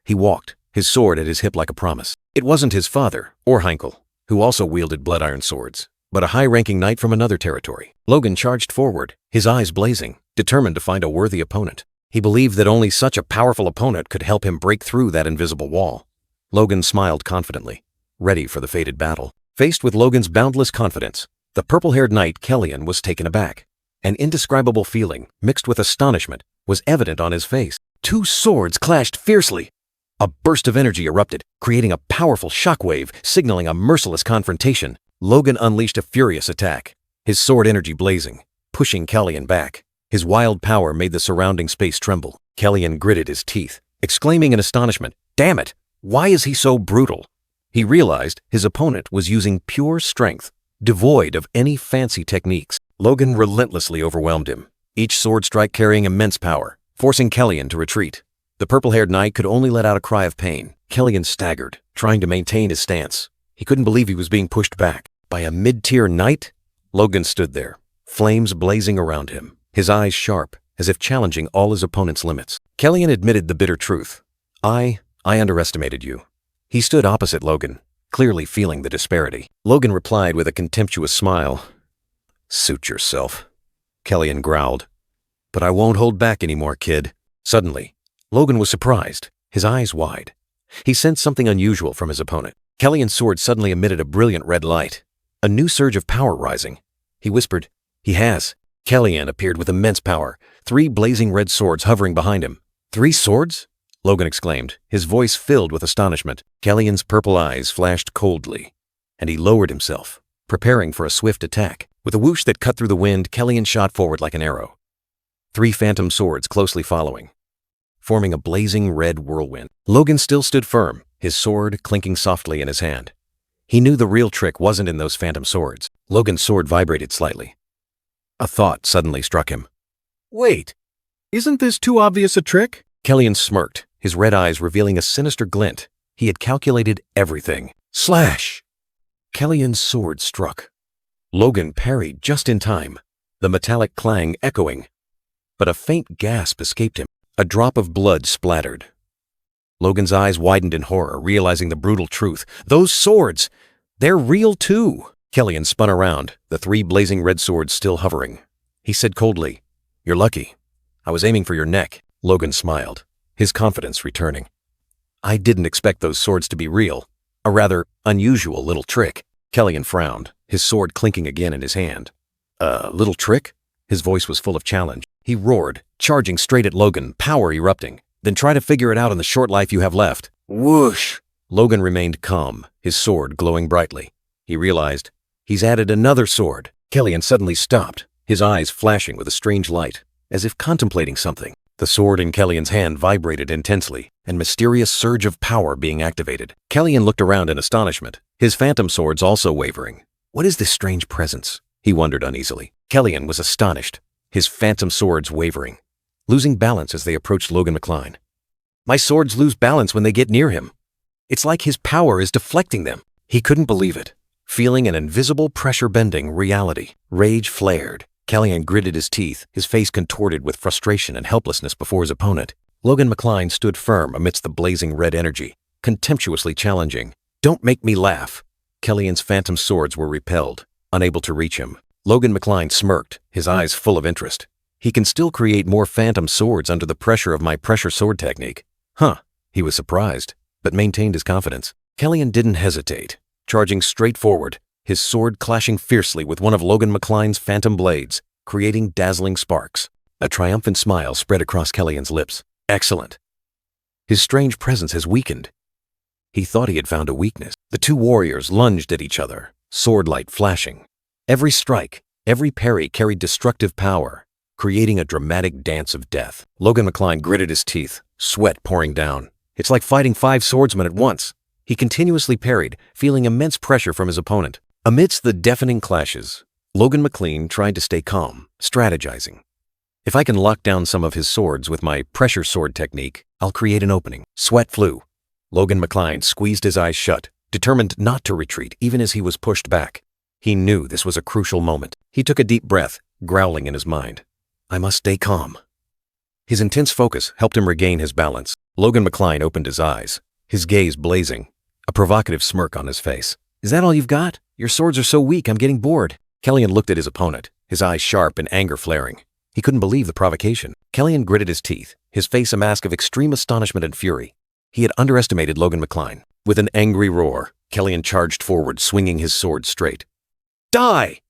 S1: He walked, his sword at his hip like a promise. It wasn't his father, or Heinkel, who also wielded blood-iron swords, but a high-ranking knight from another territory. Logan charged forward, his eyes blazing, determined to find a worthy opponent. He believed that only such a powerful opponent could help him break through that invisible wall. Logan smiled confidently, ready for the fated battle. Faced with Logan's boundless confidence, the purple-haired knight Kellyan was taken aback. An indescribable feeling, mixed with astonishment, was evident on his face. Two swords clashed fiercely. A burst of energy erupted, creating a powerful shockwave, signaling a merciless confrontation. Logan unleashed a furious attack, his sword energy blazing, pushing Kellyan back. His wild power made the surrounding space tremble. Kellyan gritted his teeth, exclaiming in astonishment, "Damn it! Why is he so brutal?" He realized his opponent was using pure strength, devoid of any fancy techniques. Logan relentlessly overwhelmed him, each sword strike carrying immense power, forcing Kellyan to retreat. The purple-haired knight could only let out a cry of pain. Kellyan staggered, trying to maintain his stance. He couldn't believe he was being pushed back by a mid-tier knight. Logan stood there, flames blazing around him, his eyes sharp, as if challenging all his opponent's limits. Kellyan admitted the bitter truth. I underestimated you." He stood opposite Logan, clearly feeling the disparity. Logan replied with a contemptuous smile. "Suit yourself," Kellyan growled. "But I won't hold back anymore, kid." Suddenly, Logan was surprised, his eyes wide. He sensed something unusual from his opponent. Kellyan's sword suddenly emitted a brilliant red light, a new surge of power rising. He whispered, "He has." Kellyan appeared with immense power, 3 blazing red swords hovering behind him. "3 swords?" Logan exclaimed, his voice filled with astonishment. Kellyan's purple eyes flashed coldly, and he lowered himself, preparing for a swift attack. With a whoosh that cut through the wind, Kellyan shot forward like an arrow, 3 phantom swords closely following, forming a blazing red whirlwind. Logan still stood firm, his sword clinking softly in his hand. He knew the real trick wasn't in those phantom swords. Logan's sword vibrated slightly. A thought suddenly struck him.
S3: Wait, isn't this too obvious a trick?
S1: Kellyan smirked, his red eyes revealing a sinister glint. He had calculated everything. Slash! Kellyan's sword struck. Logan parried just in time, the metallic clang echoing. But a faint gasp escaped him. A drop of blood splattered. Logan's eyes widened in horror, realizing the brutal truth. Those swords! They're real too! Kellyan spun around, the 3 blazing red swords still hovering. He said coldly, "You're lucky. I was aiming for your neck." Logan smiled, his confidence returning. "I didn't expect those swords to be real. A rather unusual little trick." Kellyan frowned, his sword clinking again in his hand. "A little trick?" His voice was full of challenge. He roared, charging straight at Logan, power erupting. "Then try to figure it out in the short life you have left." Whoosh! Logan remained calm, his sword glowing brightly. He realized, he's added another sword. Kellyan suddenly stopped, his eyes flashing with a strange light, as if contemplating something. The sword in Kellyan's hand vibrated intensely, and mysterious surge of power being activated. Kellyan looked around in astonishment, his phantom swords also wavering. What is this strange presence? He wondered uneasily. Kellyan was astonished, his phantom swords wavering, losing balance as they approached Logan McCline. "My swords lose balance when they get near him. It's like his power is deflecting them." He couldn't believe it, feeling an invisible pressure bending reality. Rage flared. Kellyan gritted his teeth, his face contorted with frustration and helplessness before his opponent. Logan McCline stood firm amidst the blazing red energy, contemptuously challenging. "Don't make me laugh." Kellyan's phantom swords were repelled, unable to reach him. Logan McCline smirked, his eyes full of interest. "He can still create more phantom swords under the pressure of my pressure sword technique." Huh, he was surprised, but maintained his confidence. Kellyan didn't hesitate, charging straight forward, his sword clashing fiercely with one of Logan McCline's phantom blades, creating dazzling sparks. A triumphant smile spread across Kellyan's lips. "Excellent. His strange presence has weakened." He thought he had found a weakness. The 2 warriors lunged at each other, sword light flashing. Every strike, every parry carried destructive power, creating a dramatic dance of death. Logan McCline gritted his teeth, sweat pouring down. It's like fighting 5 swordsmen at once. He continuously parried, feeling immense pressure from his opponent. Amidst the deafening clashes, Logan McCline tried to stay calm, strategizing. "If I can lock down some of his swords with my pressure sword technique, I'll create an opening." Sweat flew. Logan McCline squeezed his eyes shut, determined not to retreat even as he was pushed back. He knew this was a crucial moment. He took a deep breath, growling in his mind, "I must stay calm." His intense focus helped him regain his balance. Logan McCline opened his eyes, his gaze blazing, a provocative smirk on his face. "Is that all you've got? Your swords are so weak, I'm getting bored." Kellyan looked at his opponent, his eyes sharp and anger flaring. He couldn't believe the provocation. Kellyan gritted his teeth, his face a mask of extreme astonishment and fury. He had underestimated Logan McCline. With an angry roar, Kellyan charged forward, swinging his sword straight. "Die!"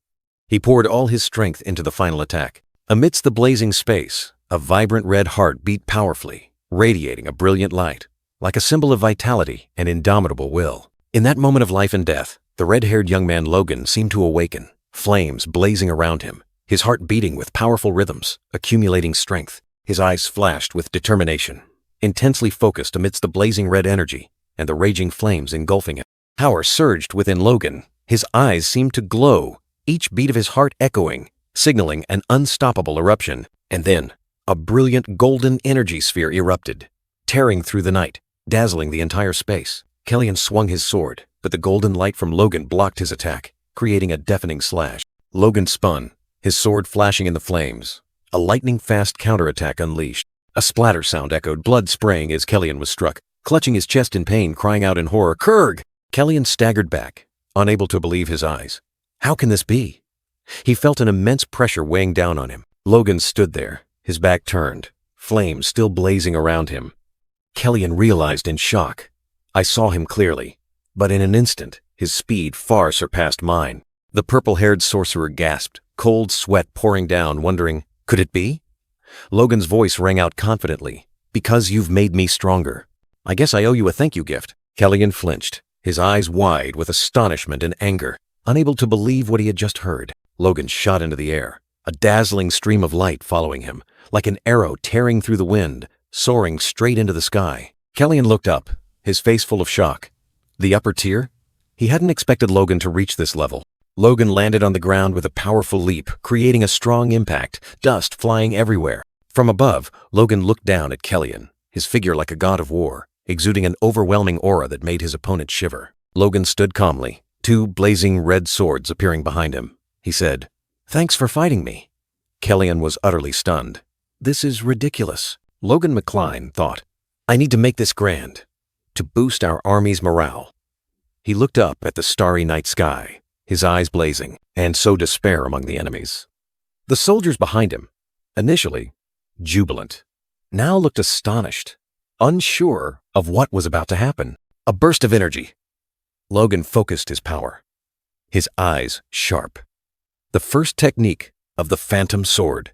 S1: He poured all his strength into the final attack. Amidst the blazing space, a vibrant red heart beat powerfully, radiating a brilliant light, like a symbol of vitality and indomitable will. In that moment of life and death, the red-haired young man Logan seemed to awaken, flames blazing around him, his heart beating with powerful rhythms, accumulating strength. His eyes flashed with determination, intensely focused amidst the blazing red energy and the raging flames engulfing him. Power surged within Logan. His eyes seemed to glow, each beat of his heart echoing, signaling an unstoppable eruption. And then, a brilliant golden energy sphere erupted, tearing through the night, dazzling the entire space. Kellyan swung his sword, but the golden light from Logan blocked his attack, creating a deafening slash. Logan spun, his sword flashing in the flames. A lightning-fast counterattack unleashed. A splatter sound echoed, blood spraying as Kellyan was struck, clutching his chest in pain, crying out in horror, "Kurg!" Kellyan staggered back, unable to believe his eyes. How can this be? He felt an immense pressure weighing down on him. Logan stood there, his back turned, flames still blazing around him. Kellyan realized in shock. I saw him clearly, but in an instant, his speed far surpassed mine. The purple-haired sorcerer gasped, cold sweat pouring down, wondering, could it be? Logan's voice rang out confidently, "Because you've made me stronger. I guess I owe you a thank you gift." Kellyan flinched, his eyes wide with astonishment and anger, unable to believe what he had just heard. Logan shot into the air, a dazzling stream of light following him, like an arrow tearing through the wind, soaring straight into the sky. Kellyan looked up, his face full of shock. The upper tier? He hadn't expected Logan to reach this level. Logan landed on the ground with a powerful leap, creating a strong impact, dust flying everywhere. From above, Logan looked down at Kellyan, his figure like a god of war, exuding an overwhelming aura that made his opponent shiver. Logan stood calmly, two blazing red swords appearing behind him. He said, "Thanks for fighting me." Kellyan was utterly stunned. This is ridiculous. Logan McCline thought, I need to make this grand, to boost our army's morale. He looked up at the starry night sky, his eyes blazing, and so despair among the enemies. The soldiers behind him, initially jubilant, now looked astonished, unsure of what was about to happen. A burst of energy. Logan focused his power, his eyes sharp. The first technique of the Phantom Sword.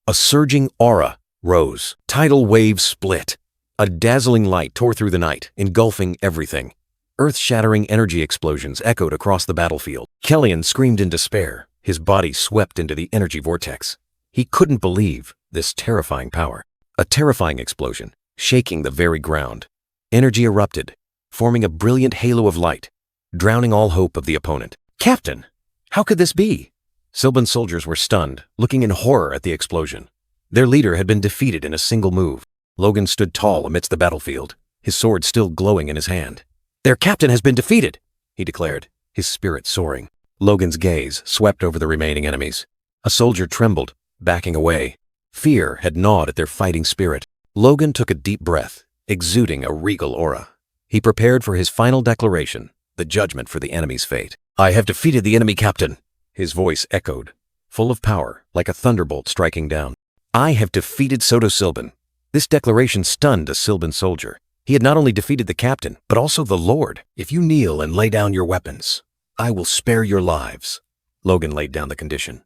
S1: A surging aura rose. Tidal waves split. A dazzling light tore through the night, engulfing everything. Earth-shattering energy explosions echoed across the battlefield. Kellyan screamed in despair, his body swept into the energy vortex. He couldn't believe this terrifying power. A terrifying explosion, shaking the very ground. Energy erupted, forming a brilliant halo of light, drowning all hope of the opponent. "Captain, how could this be?" Silban's soldiers were stunned, looking in horror at the explosion. Their leader had been defeated in a single move. Logan stood tall amidst the battlefield, his sword still glowing in his hand. "Their captain has been defeated," he declared, his spirit soaring. Logan's gaze swept over the remaining enemies. A soldier trembled, backing away. Fear had gnawed at their fighting spirit. Logan took a deep breath, exuding a regal aura. He prepared for his final declaration, the judgment for the enemy's fate. "I have defeated the enemy captain," his voice echoed, full of power, like a thunderbolt striking down. "I have defeated Soto Silban." This declaration stunned a Silban soldier. He had not only defeated the captain, but also the Lord. "If you kneel and lay down your weapons, I will spare your lives." Logan laid down the condition.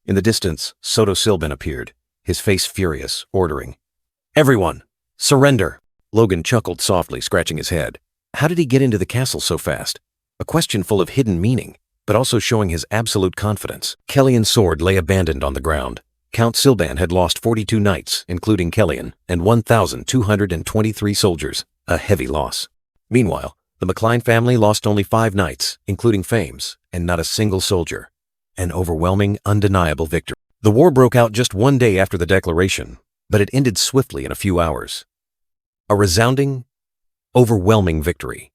S1: In the distance, Soto Silban appeared, his face furious, ordering, "Everyone, surrender." Logan chuckled softly, scratching his head. How did he get into the castle so fast? A question full of hidden meaning, but also showing his absolute confidence. Kellyan's sword lay abandoned on the ground. Count Silban had lost 42 knights, including Kellyan, and 1,223 soldiers, a heavy loss. Meanwhile, the McCline family lost only 5 knights, including Fames, and not a single soldier. An overwhelming, undeniable victory. The war broke out just one day after the declaration, but it ended swiftly in a few hours. A resounding, overwhelming victory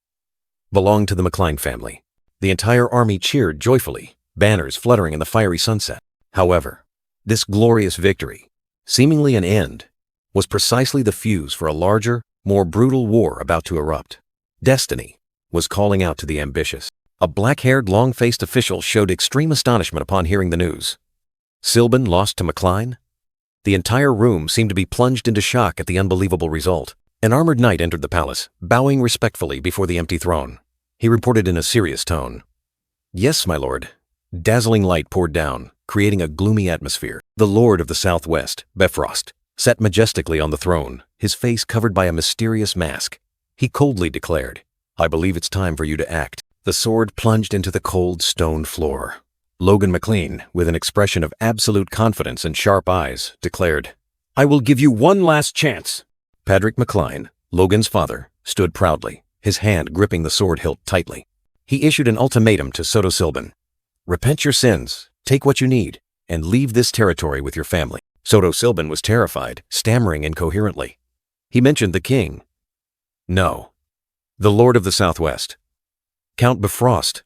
S1: belonged to the McCline family. The entire army cheered joyfully, banners fluttering in the fiery sunset. However, this glorious victory, seemingly an end, was precisely the fuse for a larger, more brutal war about to erupt. Destiny was calling out to the ambitious. A black-haired, long-faced official showed extreme astonishment upon hearing the news. Silban lost to McCline? The entire room seemed to be plunged into shock at the unbelievable result. An armored knight entered the palace, bowing respectfully before the empty throne. He reported in a serious tone, "Yes, my lord." Dazzling light poured down, creating a gloomy atmosphere. The Lord of the Southwest, Bifrost, sat majestically on the throne, his face covered by a mysterious mask. He coldly declared, "I believe it's time for you to act." The sword plunged into the cold stone floor. Logan McLean, with an expression of absolute confidence and sharp eyes, declared, "I will give you one last chance." Patrick McLean, Logan's father, stood proudly, his hand gripping the sword hilt tightly. He issued an ultimatum to Soto Silban. "Repent your sins, take what you need, and leave this territory with your family." Soto Silban was terrified, stammering incoherently. He mentioned the king. No. The Lord of the Southwest. Count Bifrost.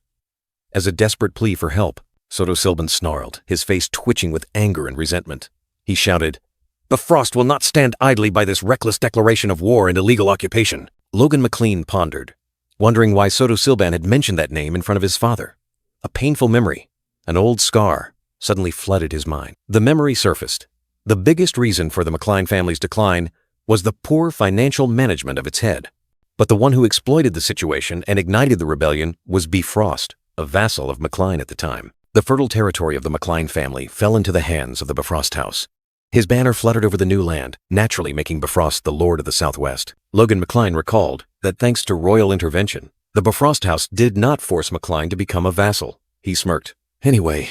S1: As a desperate plea for help, Soto Silban snarled, his face twitching with anger and resentment. He shouted, "Bifrost will not stand idly by this reckless declaration of war and illegal occupation." Logan McLean pondered, wondering why Soto Silban had mentioned that name in front of his father. A painful memory, an old scar, suddenly flooded his mind. The memory surfaced. The biggest reason for the McLean family's decline was the poor financial management of its head. But the one who exploited the situation and ignited the rebellion was Bifrost, a vassal of McLean at the time. The fertile territory of the McLean family fell into the hands of the Bifrost house. His banner fluttered over the new land, naturally making Bifrost the Lord of the Southwest. Logan McLean recalled that thanks to royal intervention, the Bifrost house did not force McLean to become a vassal. He smirked. "Anyway,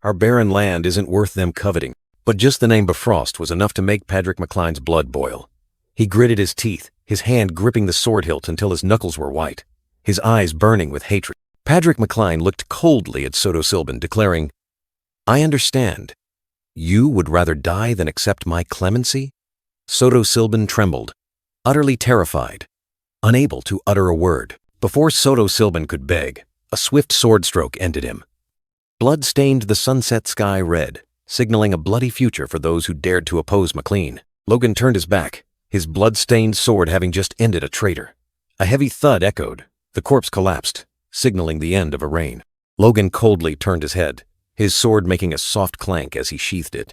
S1: our barren land isn't worth them coveting." But just the name Bifrost was enough to make Patrick McLean's blood boil. He gritted his teeth, his hand gripping the sword hilt until his knuckles were white, his eyes burning with hatred. Patrick McLean looked coldly at Soto Silban, declaring, "I understand. You would rather die than accept my clemency?" Soto Silban trembled, utterly terrified, unable to utter a word. Before Soto Silban could beg, a swift sword stroke ended him. Blood stained the sunset sky red, signaling a bloody future for those who dared to oppose McLean. Logan turned his back, his blood-stained sword having just ended a traitor. A heavy thud echoed. The corpse collapsed, signaling the end of a reign. Logan coldly turned his head, his sword making a soft clank as he sheathed it.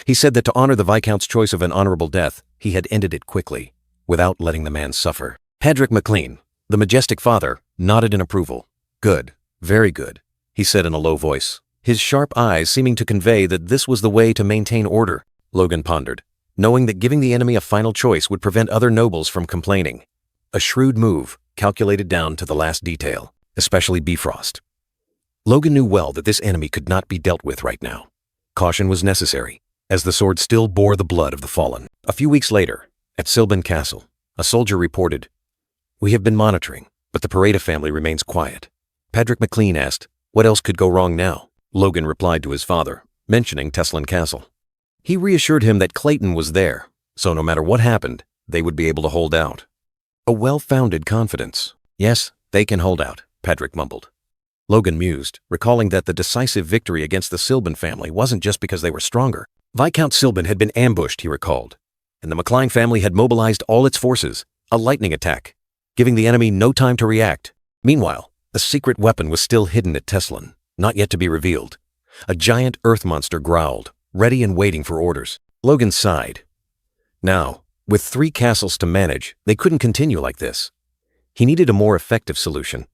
S1: He said that to honor the Viscount's choice of an honorable death, he had ended it quickly, without letting the man suffer. Patrick McLean, the majestic father, nodded in approval. "Good, very good," he said in a low voice, his sharp eyes seeming to convey that this was the way to maintain order. Logan pondered, knowing that giving the enemy a final choice would prevent other nobles from complaining. A shrewd move, calculated down to the last detail, especially Bifrost. Logan knew well that this enemy could not be dealt with right now. Caution was necessary, as the sword still bore the blood of the fallen. A few weeks later, at Silban Castle, a soldier reported, "We have been monitoring, but the Pareda family remains quiet." Patrick McLean asked, "What else could go wrong now?" Logan replied to his father, mentioning Teslin Castle. He reassured him that Clayton was there, so no matter what happened, they would be able to hold out. A well-founded confidence. "Yes, they can hold out," Patrick mumbled. Logan mused, recalling that the decisive victory against the Silban family wasn't just because they were stronger. Viscount Silban had been ambushed, he recalled, and the McLean family had mobilized all its forces, a lightning attack, giving the enemy no time to react. Meanwhile, a secret weapon was still hidden at Teslin, not yet to be revealed. A giant earth monster growled, ready and waiting for orders. Logan sighed. Now, with 3 castles to manage, they couldn't continue like this. He needed a more effective solution,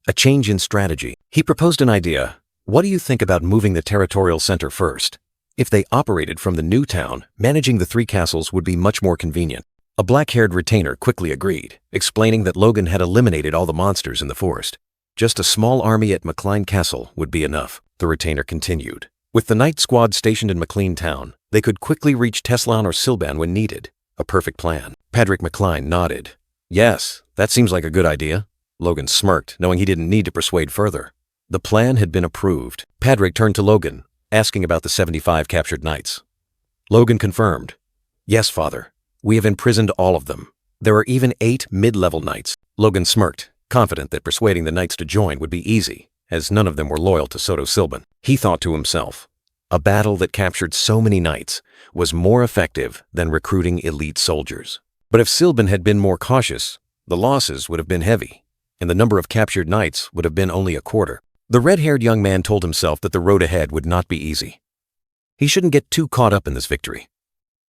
S1: a change in strategy. He proposed an idea. "What do you think about moving the territorial center first? If they operated from the new town, managing the 3 castles would be much more convenient." A black-haired retainer quickly agreed, explaining that Logan had eliminated all the monsters in the forest. Just a small army at McLean Castle would be enough, the retainer continued. With the night squad stationed in McLean Town, they could quickly reach Teslin or Silban when needed. A perfect plan. Patrick McLean nodded. "Yes, that seems like a good idea." Logan smirked, knowing he didn't need to persuade further. The plan had been approved. Patrick turned to Logan, asking about the 75 captured knights. Logan confirmed. "Yes, father. We have imprisoned all of them. There are even 8 mid-level knights." Logan smirked, confident that persuading the knights to join would be easy, as none of them were loyal to Soto Silban. He thought to himself, a battle that captured so many knights was more effective than recruiting elite soldiers. But if Silban had been more cautious, the losses would have been heavy, and the number of captured knights would have been only a quarter. The red-haired young man told himself that the road ahead would not be easy. He shouldn't get too caught up in this victory.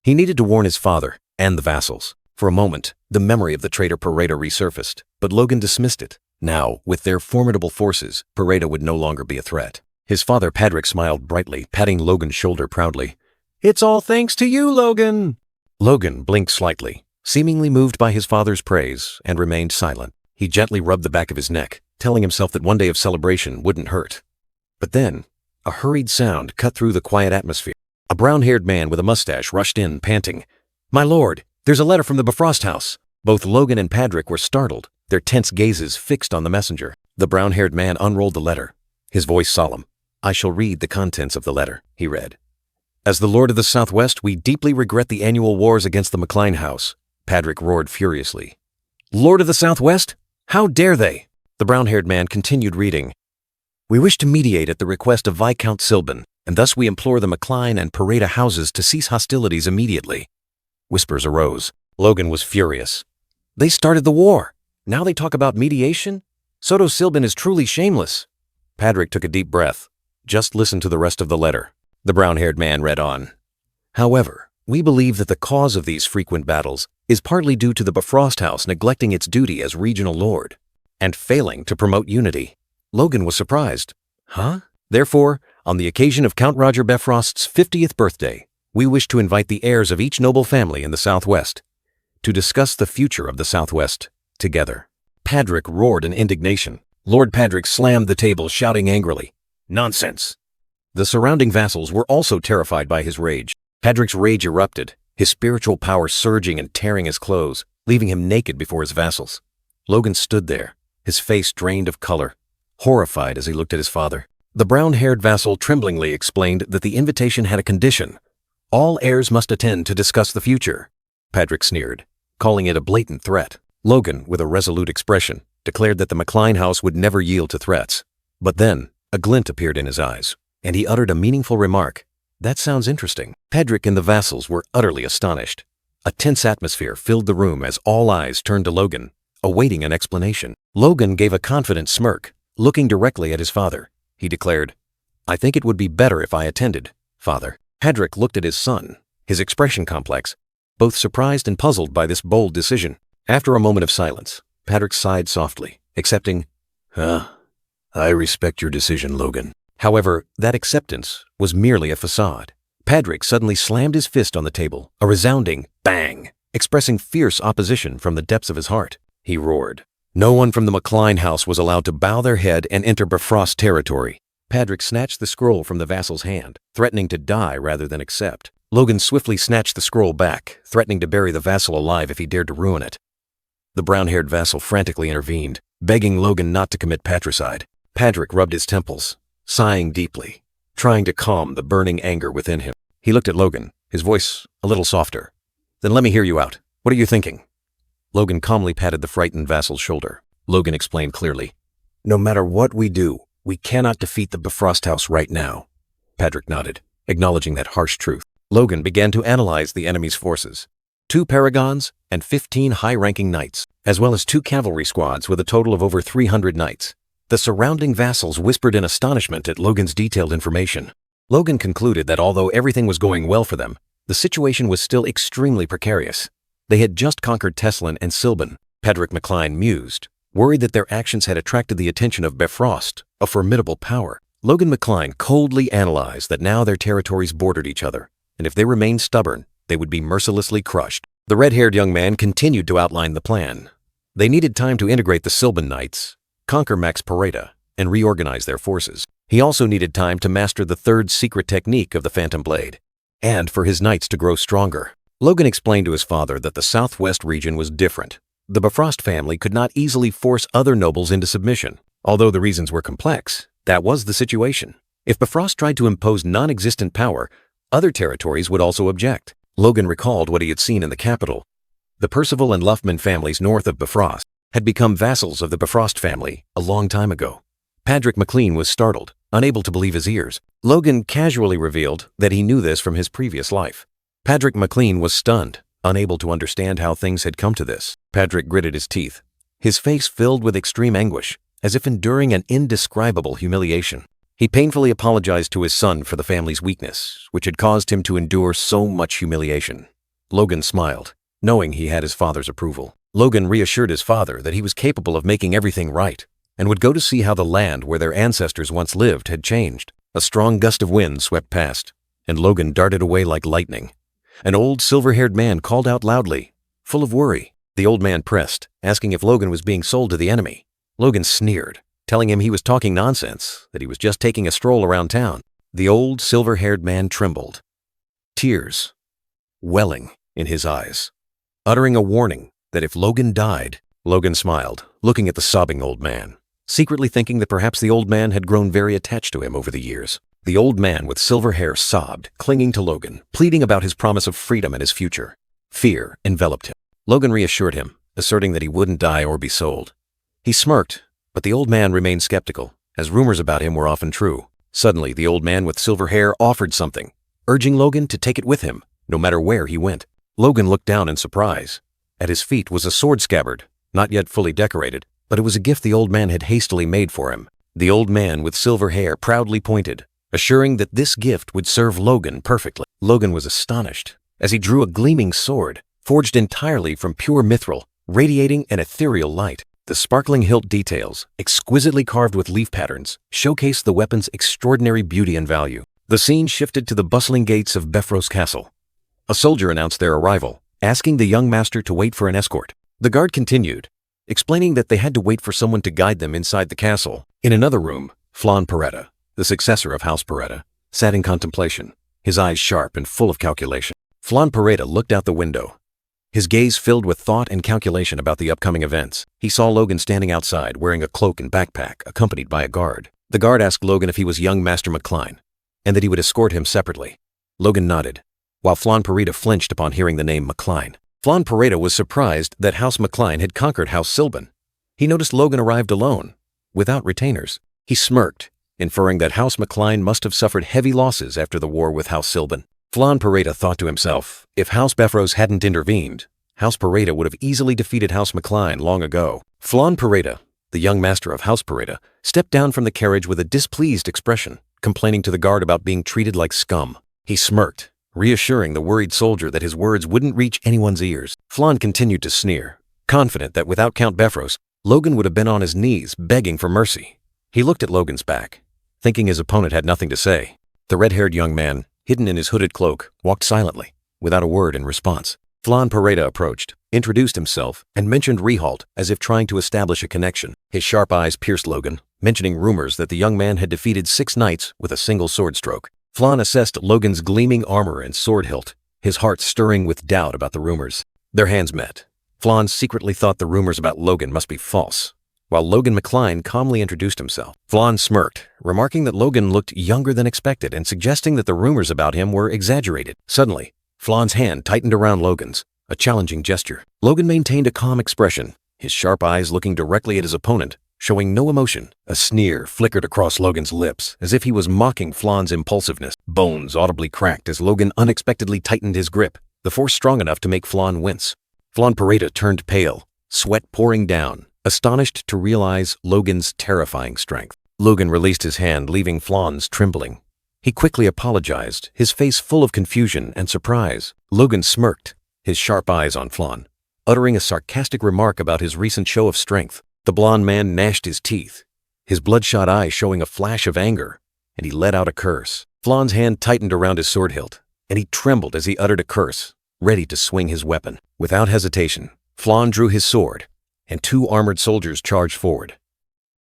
S1: He needed to warn his father and the vassals. For a moment, the memory of the traitor Pareda resurfaced, but Logan dismissed it. Now, with their formidable forces, Pareda would no longer be a threat. His father Patrick smiled brightly, patting Logan's shoulder proudly. "It's all thanks to you, Logan!" Logan blinked slightly, seemingly moved by his father's praise, and remained silent. He gently rubbed the back of his neck, telling himself that one day of celebration wouldn't hurt. But then, A hurried sound cut through the quiet atmosphere. A brown-haired man with a mustache rushed in, panting. "My lord, there's a letter from the Bifrost house." Both Logan and Patrick were startled, their tense gazes fixed on the messenger. The brown-haired man unrolled the letter, his voice solemn. "I shall read the contents of the letter," he read. "As the Lord of the Southwest, we deeply regret the annual wars against the McLean house," Patrick roared furiously. "Lord of the Southwest? How dare they?" The brown-haired man continued reading. "We wish to mediate at the request of Viscount Silban, and thus we implore the McLean and Pareda houses to cease hostilities immediately." Whispers arose. Logan was furious. "They started the war. Now they talk about mediation? Soto Silban is truly shameless." Patrick took a deep breath. "Just listen to the rest of the letter." The brown-haired man read on. "However, we believe that the cause of these frequent battles is partly due to the Bifrost house neglecting its duty as regional lord and failing to promote unity." Logan was surprised. "Huh? Therefore, on the occasion of Count Roger Bifrost's 50th birthday, we wish to invite the heirs of each noble family in the Southwest to discuss the future of the Southwest together." Patrick roared in indignation. Lord Patrick slammed the table, shouting angrily, "Nonsense!" The surrounding vassals were also terrified by his rage. Patrick's rage erupted, his spiritual power surging and tearing his clothes, leaving him naked before his vassals. Logan stood there, his face drained of color, horrified as he looked at his father. The brown-haired vassal tremblingly explained that the invitation had a condition. All heirs must attend to discuss the future. Patrick sneered, calling it a blatant threat. Logan, with a resolute expression, declared that the McLean house would never yield to threats. But then, a glint appeared in his eyes, and he uttered a meaningful remark. "That sounds interesting." Patrick and the vassals were utterly astonished. A tense atmosphere filled the room as all eyes turned to Logan, awaiting an explanation. Logan gave a confident smirk, looking directly at his father. He declared, "I think it would be better if I attended, father." Patrick looked at his son, his expression complex, both surprised and puzzled by this bold decision. After a moment of silence, Patrick sighed softly, accepting, "I respect your decision, Logan." However, that acceptance was merely a facade. Patrick suddenly slammed his fist on the table, a resounding bang, expressing fierce opposition from the depths of his heart. He roared. No one from the McLean house was allowed to bow their head and enter Bifrost territory. Patrick snatched the scroll from the vassal's hand, threatening to die rather than accept. Logan swiftly snatched the scroll back, threatening to bury the vassal alive if he dared to ruin it. The brown-haired vassal frantically intervened, begging Logan not to commit patricide. Patrick rubbed his temples, sighing deeply, trying to calm the burning anger within him. He looked at Logan, his voice a little softer. "Then let me hear you out. What are you thinking?" Logan calmly patted the frightened vassal's shoulder. Logan explained clearly, "No matter what we do, we cannot defeat the Bifrost house right now." Patrick nodded, acknowledging that harsh truth. Logan began to analyze the enemy's forces. 2 paragons and 15 high-ranking knights, as well as 2 cavalry squads with a total of over 300 knights. The surrounding vassals whispered in astonishment at Logan's detailed information. Logan concluded that although everything was going well for them, the situation was still extremely precarious. They had just conquered Teslin and Silban. Patrick McLean mused, worried that their actions had attracted the attention of Bifrost, a formidable power. Logan McLean coldly analyzed that now their territories bordered each other, and if they remained stubborn, they would be mercilessly crushed. The red-haired young man continued to outline the plan. They needed time to integrate the Silban Knights, conquer Max Pareda, and reorganize their forces. He also needed time to master the 3rd secret technique of the Phantom Blade, and for his knights to grow stronger. Logan explained to his father that the Southwest region was different. The Bifrost family could not easily force other nobles into submission. Although the reasons were complex, that was the situation. If Bifrost tried to impose non-existent power, other territories would also object. Logan recalled what he had seen in the capital. The Percival and Luffman families north of Bifrost had become vassals of the Bifrost family a long time ago. Patrick McLean was startled, unable to believe his ears. Logan casually revealed that he knew this from his previous life. Patrick McLean was stunned, unable to understand how things had come to this. Patrick gritted his teeth, his face filled with extreme anguish, as if enduring an indescribable humiliation. He painfully apologized to his son for the family's weakness, which had caused him to endure so much humiliation. Logan smiled, knowing he had his father's approval. Logan reassured his father that he was capable of making everything right, and would go to see how the land where their ancestors once lived had changed. A strong gust of wind swept past, and Logan darted away like lightning. An old silver-haired man called out loudly, full of worry. The old man pressed, asking if Logan was being sold to the enemy. Logan sneered, telling him he was talking nonsense, that he was just taking a stroll around town. The old silver-haired man trembled, tears welling in his eyes, uttering a warning that if Logan died. Logan smiled, looking at the sobbing old man, secretly thinking that perhaps the old man had grown very attached to him over the years. The old man with silver hair sobbed, clinging to Logan, pleading about his promise of freedom and his future. Fear enveloped him. Logan reassured him, asserting that he wouldn't die or be sold. He smirked, but the old man remained skeptical, as rumors about him were often true. Suddenly, the old man with silver hair offered something, urging Logan to take it with him, no matter where he went. Logan looked down in surprise. At his feet was a sword scabbard, not yet fully decorated, but it was a gift the old man had hastily made for him. The old man with silver hair proudly pointed, assuring that this gift would serve Logan perfectly. Logan was astonished as he drew a gleaming sword, forged entirely from pure mithril, radiating an ethereal light. The sparkling hilt details, exquisitely carved with leaf patterns, showcased the weapon's extraordinary beauty and value. The scene shifted to the bustling gates of Befros Castle. A soldier announced their arrival, asking the young master to wait for an escort. The guard continued, explaining that they had to wait for someone to guide them inside the castle. In another room, Flan Peretta, the successor of House Peretta, sat in contemplation, his eyes sharp and full of calculation. Flan Peretta looked out the window, his gaze filled with thought and calculation about the upcoming events. He saw Logan standing outside wearing a cloak and backpack, accompanied by a guard. The guard asked Logan if he was young Master McCline, and that he would escort him separately. Logan nodded, while Flan Peretta flinched upon hearing the name McCline. Flan Peretta was surprised that House McCline had conquered House Silban. He noticed Logan arrived alone, without retainers. He smirked, inferring that House McCline must have suffered heavy losses after the war with House Silban. Flan Peretta thought to himself, if House Befros hadn't intervened, House Peretta would have easily defeated House McCline long ago. Flan Peretta, the young master of House Peretta, stepped down from the carriage with a displeased expression, complaining to the guard about being treated like scum. He smirked, reassuring the worried soldier that his words wouldn't reach anyone's ears. Flan continued to sneer, confident that without Count Befros, Logan would have been on his knees begging for mercy. He looked at Logan's back, thinking his opponent had nothing to say. The red-haired young man, hidden in his hooded cloak, walked silently, without a word in response. Flan Peretta approached, introduced himself, and mentioned Rehalt as if trying to establish a connection. His sharp eyes pierced Logan, mentioning rumors that the young man had defeated 6 knights with a single sword stroke. Flan assessed Logan's gleaming armor and sword hilt, his heart stirring with doubt about the rumors. Their hands met. Flan secretly thought the rumors about Logan must be false, while Logan McCline calmly introduced himself. Flan smirked, remarking that Logan looked younger than expected and suggesting that the rumors about him were exaggerated. Suddenly, Flan's hand tightened around Logan's, a challenging gesture. Logan maintained a calm expression, his sharp eyes looking directly at his opponent, showing no emotion. A sneer flickered across Logan's lips, as if he was mocking Flan's impulsiveness. Bones audibly cracked as Logan unexpectedly tightened his grip, the force strong enough to make Flan wince. Flan Peretta turned pale, sweat pouring down, astonished to realize Logan's terrifying strength. Logan released his hand, leaving Flan's trembling. He quickly apologized, his face full of confusion and surprise. Logan smirked, his sharp eyes on Flan, uttering a sarcastic remark about his recent show of strength. The blond man gnashed his teeth, his bloodshot eye showing a flash of anger, and he let out a curse. Flan's hand tightened around his sword hilt, and he trembled as he uttered a curse, ready to swing his weapon. Without hesitation, Flan drew his sword, and 2 armored soldiers charged forward.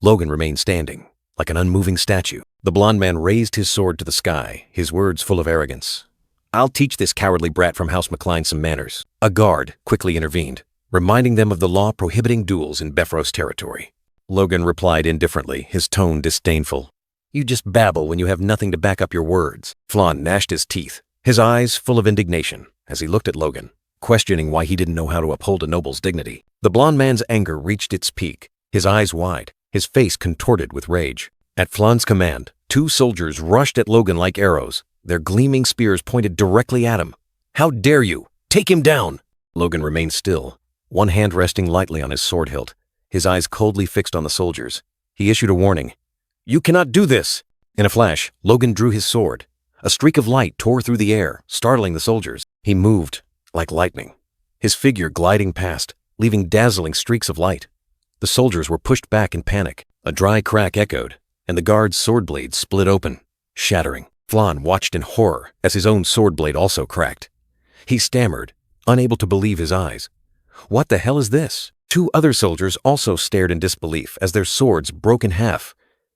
S1: Logan remained standing, like an unmoving statue. The blond man raised his sword to the sky, his words full of arrogance. "I'll teach this cowardly brat from House McCline some manners." A guard quickly intervened, reminding them of the law prohibiting duels in Befros territory. Logan replied indifferently, his tone disdainful. "You just babble when you have nothing to back up your words." Flan gnashed his teeth, his eyes full of indignation, as he looked at Logan, questioning why he didn't know how to uphold a noble's dignity. The blond man's anger reached its peak, his eyes wide, his face contorted with rage. At Flan's command, 2 soldiers rushed at Logan like arrows, their gleaming spears pointed directly at him. "How dare you! Take him down!" Logan remained still, one hand resting lightly on his sword hilt, his eyes coldly fixed on the soldiers. He issued a warning. "You cannot do this!" In a flash, Logan drew his sword. A streak of light tore through the air, startling the soldiers. He moved, like lightning, his figure gliding past, leaving dazzling streaks of light. The soldiers were pushed back in panic. A dry crack echoed, and the guard's sword blade split open, shattering. Flan watched in horror as his own sword blade also cracked. He stammered, unable to believe his eyes. "What the hell is this?" 2 other soldiers also stared in disbelief as their swords broke in half.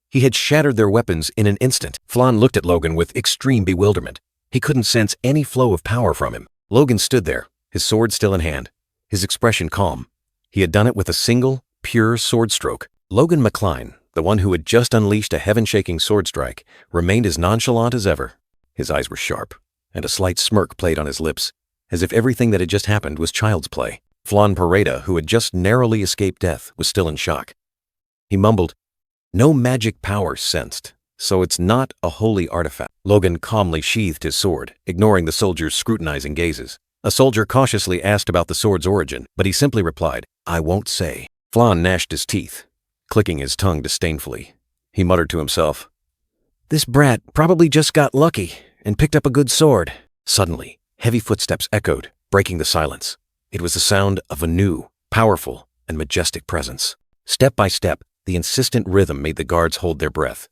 S1: He had shattered their weapons in an instant. Flan looked at Logan with extreme bewilderment. He couldn't sense any flow of power from him. Logan stood there, his sword still in hand, his expression calm. He had done it with a single, pure sword stroke. Logan McCline, the one who had just unleashed a heaven-shaking sword strike, remained as nonchalant as ever. His eyes were sharp, and a slight smirk played on his lips, as if everything that had just happened was child's play. Flan Pareda, who had just narrowly escaped death, was still in shock. He mumbled, "No magic power sensed, so it's not a holy artifact." Logan calmly sheathed his sword, ignoring the soldier's scrutinizing gazes. A soldier cautiously asked about the sword's origin, but he simply replied, "I won't say." Flan gnashed his teeth, clicking his tongue disdainfully. He muttered to himself, "This brat probably just got lucky and picked up a good sword." Suddenly, heavy footsteps echoed, breaking the silence. It was the sound of a new, powerful, and majestic presence. Step by step, the insistent rhythm made the guards hold their breath.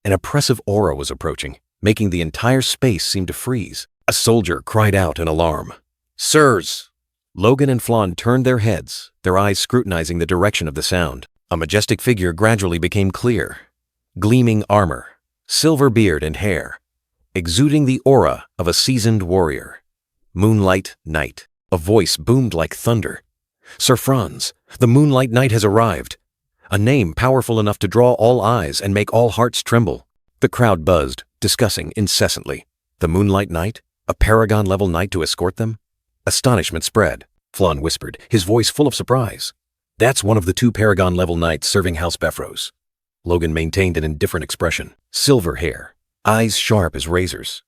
S1: An oppressive aura was approaching, making the entire space seem to freeze. A soldier cried out in alarm, "Sirs!" Logan and Flan turned their heads, their eyes scrutinizing the direction of the sound. A majestic figure gradually became clear. Gleaming armor, silver beard and hair, exuding the aura of a seasoned warrior. Moonlight Knight. A voice boomed like thunder. "Sir Franz, the Moonlight Knight has arrived." A name powerful enough to draw all eyes and make all hearts tremble. The crowd buzzed, discussing incessantly. The Moonlight Knight? A Paragon-level knight to escort them? Astonishment spread. Flan whispered, his voice full of surprise. "That's one of the 2 Paragon-level knights serving House Befros." Logan maintained an indifferent expression. Silver hair, eyes sharp as razors.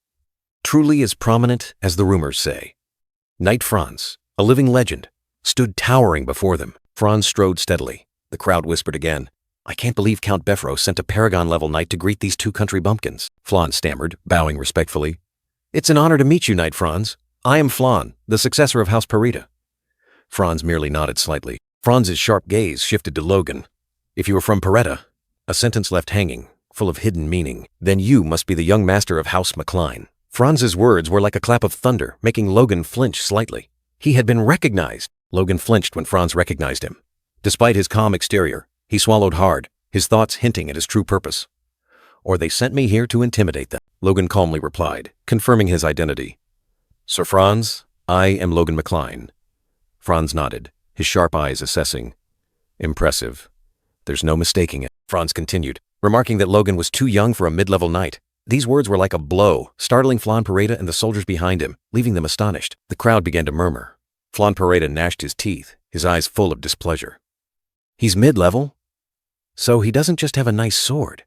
S1: Truly as prominent as the rumors say. Knight Franz, a living legend, stood towering before them. Franz strode steadily. The crowd whispered again, "I can't believe Count Befros sent a Paragon-level knight to greet these 2 country bumpkins." Flan stammered, bowing respectfully. "It's an honor to meet you, Knight Franz. I am Flan, the successor of House Pareda." Franz merely nodded slightly. Franz's sharp gaze shifted to Logan. "If you are from Pareda," a sentence left hanging, full of hidden meaning, "then you must be the young master of House McCline." Franz's words were like a clap of thunder, making Logan flinch slightly. He had been recognized. Logan flinched when Franz recognized him. Despite his calm exterior, he swallowed hard, his thoughts hinting at his true purpose. "Or they sent me here to intimidate them," Logan calmly replied, confirming his identity. "Sir Franz, I am Logan McCline." Franz nodded, his sharp eyes assessing. "Impressive. There's no mistaking it," Franz continued, remarking that Logan was too young for a mid-level knight. These words were like a blow, startling Flan Pareda and the soldiers behind him, leaving them astonished. The crowd began to murmur. Flan Pareda gnashed his teeth, his eyes full of displeasure. "He's mid-level? So he doesn't just have a nice sword."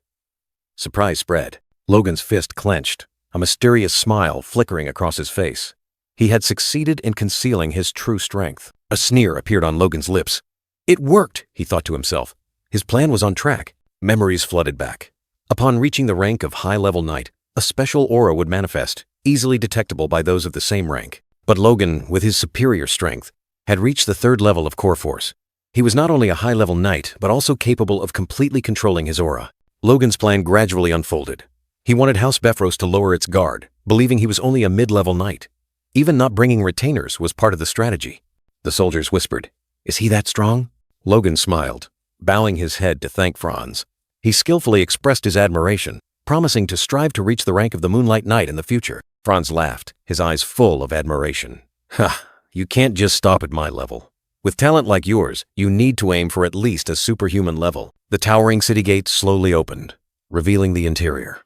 S1: Surprise spread. Logan's fist clenched, a mysterious smile flickering across his face. He had succeeded in concealing his true strength. A sneer appeared on Logan's lips. It worked, he thought to himself. His plan was on track. Memories flooded back. Upon reaching the rank of high-level knight, a special aura would manifest, easily detectable by those of the same rank. But Logan, with his superior strength, had reached the 3rd level of core force. He was not only a high-level knight, but also capable of completely controlling his aura. Logan's plan gradually unfolded. He wanted House Befros to lower its guard, believing he was only a mid-level knight. Even not bringing retainers was part of the strategy. The soldiers whispered, "Is he that strong?" Logan smiled, bowing his head to thank Franz. He skillfully expressed his admiration, promising to strive to reach the rank of the Moonlight Knight in the future. Franz laughed, his eyes full of admiration. "Ha, you can't just stop at my level. With talent like yours, you need to aim for at least a superhuman level." The towering city gate slowly opened, revealing the interior.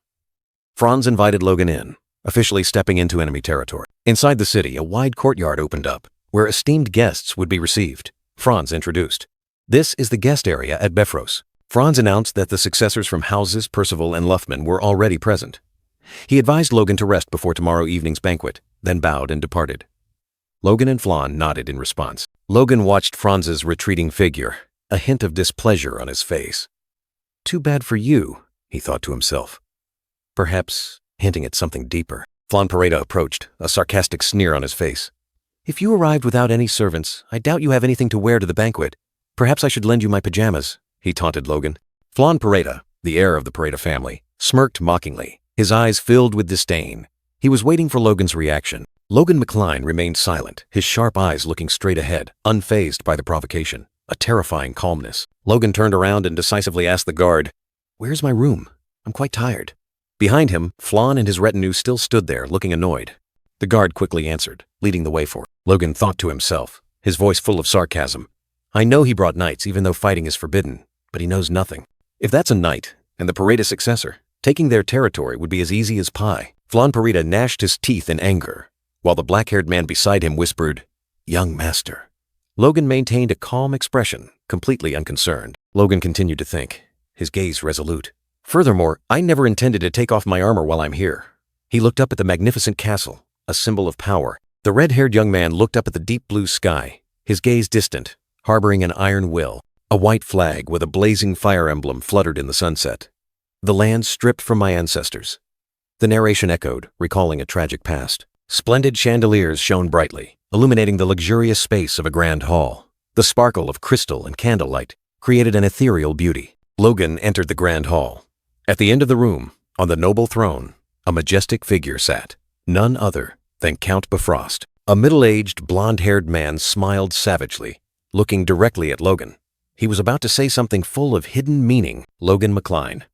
S1: Franz invited Logan in, officially stepping into enemy territory. Inside the city, a wide courtyard opened up, where esteemed guests would be received. Franz introduced. "This is the guest area at Befros." Franz announced that the successors from Houses Percival and Luffman were already present. He advised Logan to rest before tomorrow evening's banquet, then bowed and departed. Logan and Flan nodded in response. Logan watched Franz's retreating figure, a hint of displeasure on his face. "Too bad for you," he thought to himself. Perhaps hinting at something deeper. Flan Pareda approached, a sarcastic sneer on his face. "If you arrived without any servants, I doubt you have anything to wear to the banquet. Perhaps I should lend you my pajamas," he taunted Logan. Flan Pareda, the heir of the Pareda family, smirked mockingly, his eyes filled with disdain. He was waiting for Logan's reaction. Logan McCline remained silent, his sharp eyes looking straight ahead, unfazed by the provocation, a terrifying calmness. Logan turned around and decisively asked the guard,
S2: Where's my room? I'm quite tired. Behind him, Flan and his retinue still stood there, looking annoyed. The guard quickly answered, leading the way for it. Logan thought to himself, his voice full of sarcasm. I know he brought knights even though fighting is forbidden, but he knows nothing. If that's a knight, and the Pareda successor, taking their territory would be as easy as pie. Flan Pareda gnashed his teeth in anger, while the black-haired man beside him whispered, Young master. Logan maintained a calm expression, completely unconcerned. Logan continued to think, his gaze resolute. Furthermore, I never intended to take off my armor while I'm here. He looked up at the magnificent castle, a symbol of power. The red-haired young man looked up at the deep blue sky, his gaze distant, harboring an iron will. A white flag with a blazing fire emblem fluttered in the sunset. The land stripped from my ancestors. The narration echoed, recalling a tragic past. Splendid chandeliers shone brightly, illuminating the luxurious space of a grand hall. The sparkle of crystal and candlelight created an ethereal beauty. Logan entered the grand hall. At the end of the room, on the noble throne, a majestic figure sat, none other than Count Bifrost. A middle-aged, blonde-haired man smiled savagely, looking directly at Logan. He was about to say something full of hidden meaning. Logan McLean.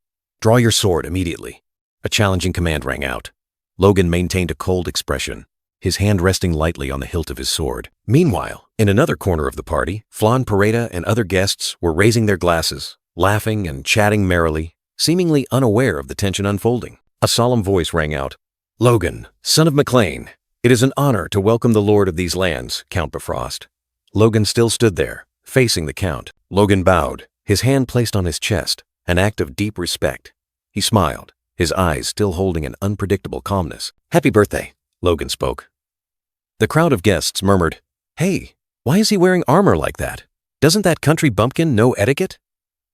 S2: Draw your sword immediately. A challenging command rang out. Logan maintained a cold expression, his hand resting lightly on the hilt of his sword. Meanwhile, in another corner of the party, Flan Pareda and other guests were raising their glasses, laughing and chatting merrily, seemingly unaware of the tension unfolding. A solemn voice rang out. Logan, son of McLean, it is an honor to welcome the lord of these lands, Count Bifrost. Logan still stood there, facing the Count. Logan bowed, his hand placed on his chest, an act of deep respect. He smiled, his eyes still holding an unpredictable calmness. Happy birthday, Logan spoke. The crowd of guests murmured, Hey, why is he wearing armor like that? Doesn't that country bumpkin know etiquette?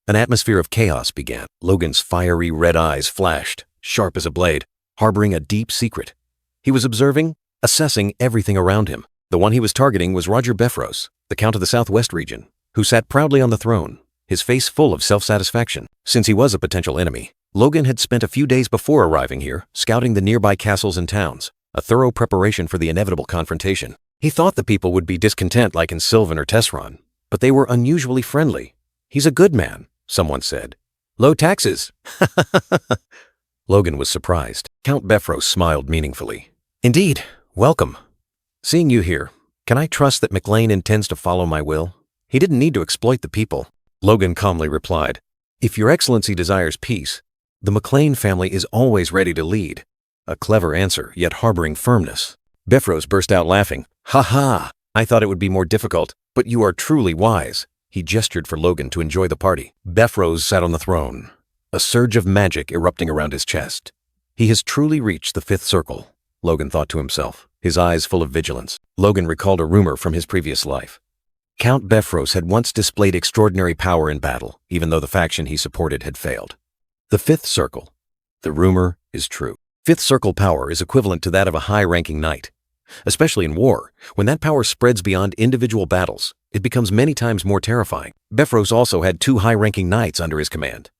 S2: An atmosphere of chaos began. Logan's fiery red eyes flashed, sharp as a blade, harboring a deep secret. He was observing, assessing everything around him. The one he was targeting was Roger Befros, the Count of the Southwest region, who sat proudly on the throne, his face full of self-satisfaction. Since he was a potential enemy, Logan had spent a few days before arriving here, scouting the nearby castles and towns, a thorough preparation for the inevitable confrontation. He thought the people would be discontent like in Sylvan or Tesseron, but they were unusually friendly. He's a good man, someone said. Low taxes. Logan was surprised. Count Befros smiled meaningfully. Indeed, welcome. Seeing you here, can I trust that McLean intends to follow my will? He didn't need to exploit the people. Logan calmly replied, If your excellency desires peace, the McLean family is always ready to lead. A clever answer, yet harboring firmness. Befros burst out laughing. Ha ha! I thought it would be more difficult, but you are truly wise. He gestured for Logan to enjoy the party. Befros sat on the throne, a surge of magic erupting around his chest. He has truly reached the fifth circle, Logan thought to himself, his eyes full of vigilance. Logan recalled a rumor from his previous life. Count Befros had once displayed extraordinary power in battle, even though the faction he supported had failed. The fifth circle. The rumor is true. Fifth circle power is equivalent to that of a high-ranking knight. Especially in war, when that power spreads beyond individual battles, it becomes many times more terrifying. Befros also had 2 high-ranking knights under his command.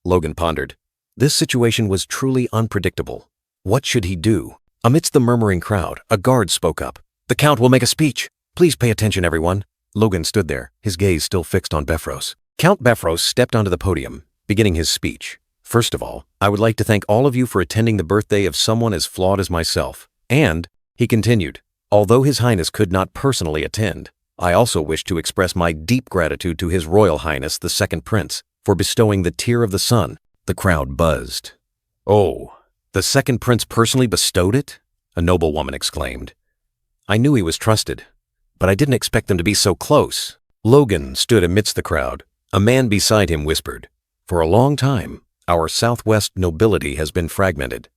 S2: Logan pondered. This situation was truly unpredictable. What should he do? Amidst the murmuring crowd, a guard spoke up. The Count will make a speech. Please pay attention, everyone. Logan stood there, his gaze still fixed on Befros. Count Befros stepped onto the podium, beginning his speech. First of all, I would like to thank all of you for attending the birthday of someone as flawed as myself. And, he continued, although His Highness could not personally attend, I also wish to express my deep gratitude to His Royal Highness the Second Prince for bestowing the Tear of the Sun. The crowd buzzed. Oh, the Second Prince personally bestowed it? A noblewoman exclaimed. I knew he was trusted, but I didn't expect them to be so close. Logan stood amidst the crowd. A man beside him whispered, For a long time, our Southwest nobility has been fragmented.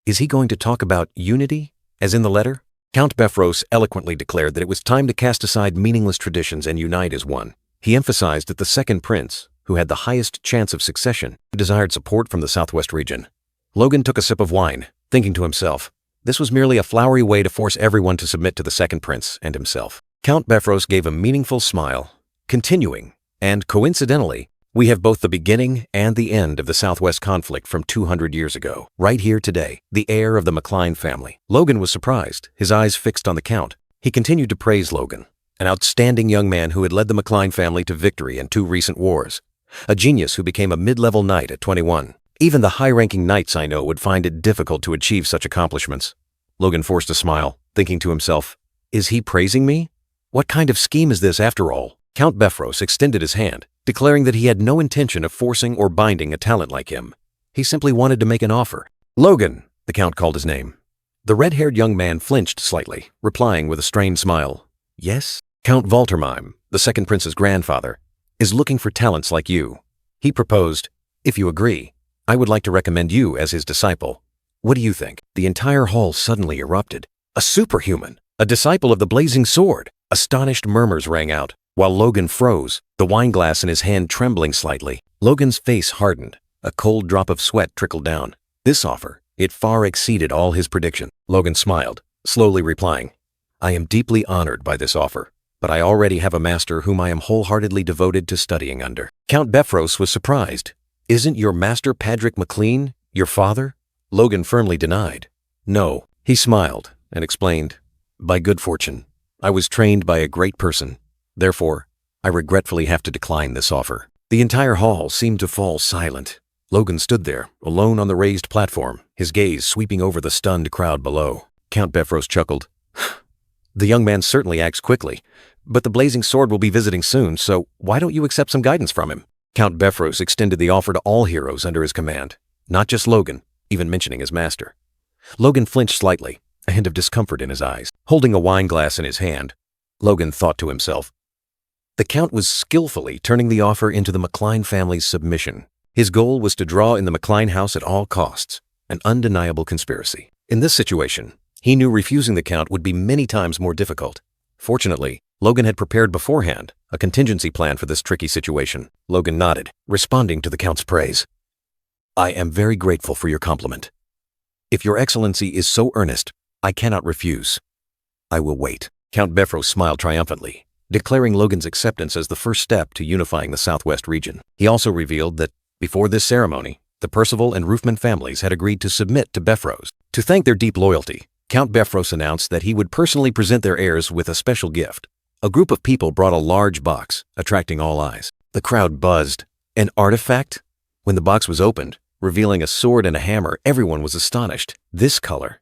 S2: Is he going to talk about unity, as in the letter? Count Befros eloquently declared that it was time to cast aside meaningless traditions and unite as one. He emphasized that the Second Prince, who had the highest chance of succession, desired support from the Southwest region. Logan took a sip of wine, thinking to himself, this was merely a flowery way to force everyone to submit to the Second Prince and himself. Count Befros gave a meaningful smile, continuing, and coincidentally, we have both the beginning and the end of the Southwest conflict from 200 years ago, right here today, the heir of the McLean family. Logan was surprised, his eyes fixed on the Count. He continued to praise Logan, an outstanding young man who had led the McLean family to victory in 2 recent wars. A genius who became a mid-level knight at 21. Even the high-ranking knights I know would find it difficult to achieve such accomplishments. Logan forced a smile, thinking to himself, is he praising me? What kind of scheme is this after all? Count Befros extended his hand, declaring that he had no intention of forcing or binding a talent like him. He simply wanted to make an offer. Logan, the Count called his name. The red-haired young man flinched slightly, replying with a strained smile. Yes? Count Valtermine, the second prince's grandfather, is looking for talents like you. He proposed, if you agree, I would like to recommend you as his disciple. What do you think? The entire hall suddenly erupted. A superhuman, a disciple of the blazing sword. Astonished murmurs rang out, while Logan froze, the wineglass in his hand trembling slightly. Logan's face hardened. A cold drop of sweat trickled down. This offer, it far exceeded all his prediction. Logan smiled, slowly replying, I am deeply honored by this offer, but I already have a master whom I am wholeheartedly devoted to studying under. Count Befros was surprised. Isn't your master Patrick McLean your father? Logan firmly denied. No, he smiled and explained, by good fortune, I was trained by a great person. Therefore, I regretfully have to decline this offer. The entire hall seemed to fall silent. Logan stood there, alone on the raised platform, his gaze sweeping over the stunned crowd below. Count Befros chuckled. The young man certainly acts quickly, but the blazing sword will be visiting soon, so why don't you accept some guidance from him? Count Befros extended the offer to all heroes under his command, not just Logan, even mentioning his master. Logan flinched slightly, a hint of discomfort in his eyes. Holding a wineglass in his hand, Logan thought to himself. The Count was skillfully turning the offer into the McLean family's submission. His goal was to draw in the McLean house at all costs, an undeniable conspiracy. In this situation, he knew refusing the Count would be many times more difficult. Fortunately, Logan had prepared beforehand a contingency plan for this tricky situation. Logan nodded, responding to the Count's praise. I am very grateful for your compliment. If your excellency is so earnest, I cannot refuse. I will wait. Count Befros smiled triumphantly, declaring Logan's acceptance as the first step to unifying the Southwest region. He also revealed that, before this ceremony, the Percival and Roofman families had agreed to submit to Befros. To thank their deep loyalty, Count Befros announced that he would personally present their heirs with a special gift. A group of people brought a large box, attracting all eyes. The crowd buzzed. An artifact? When the box was opened, revealing a sword and a hammer, everyone was astonished. This color.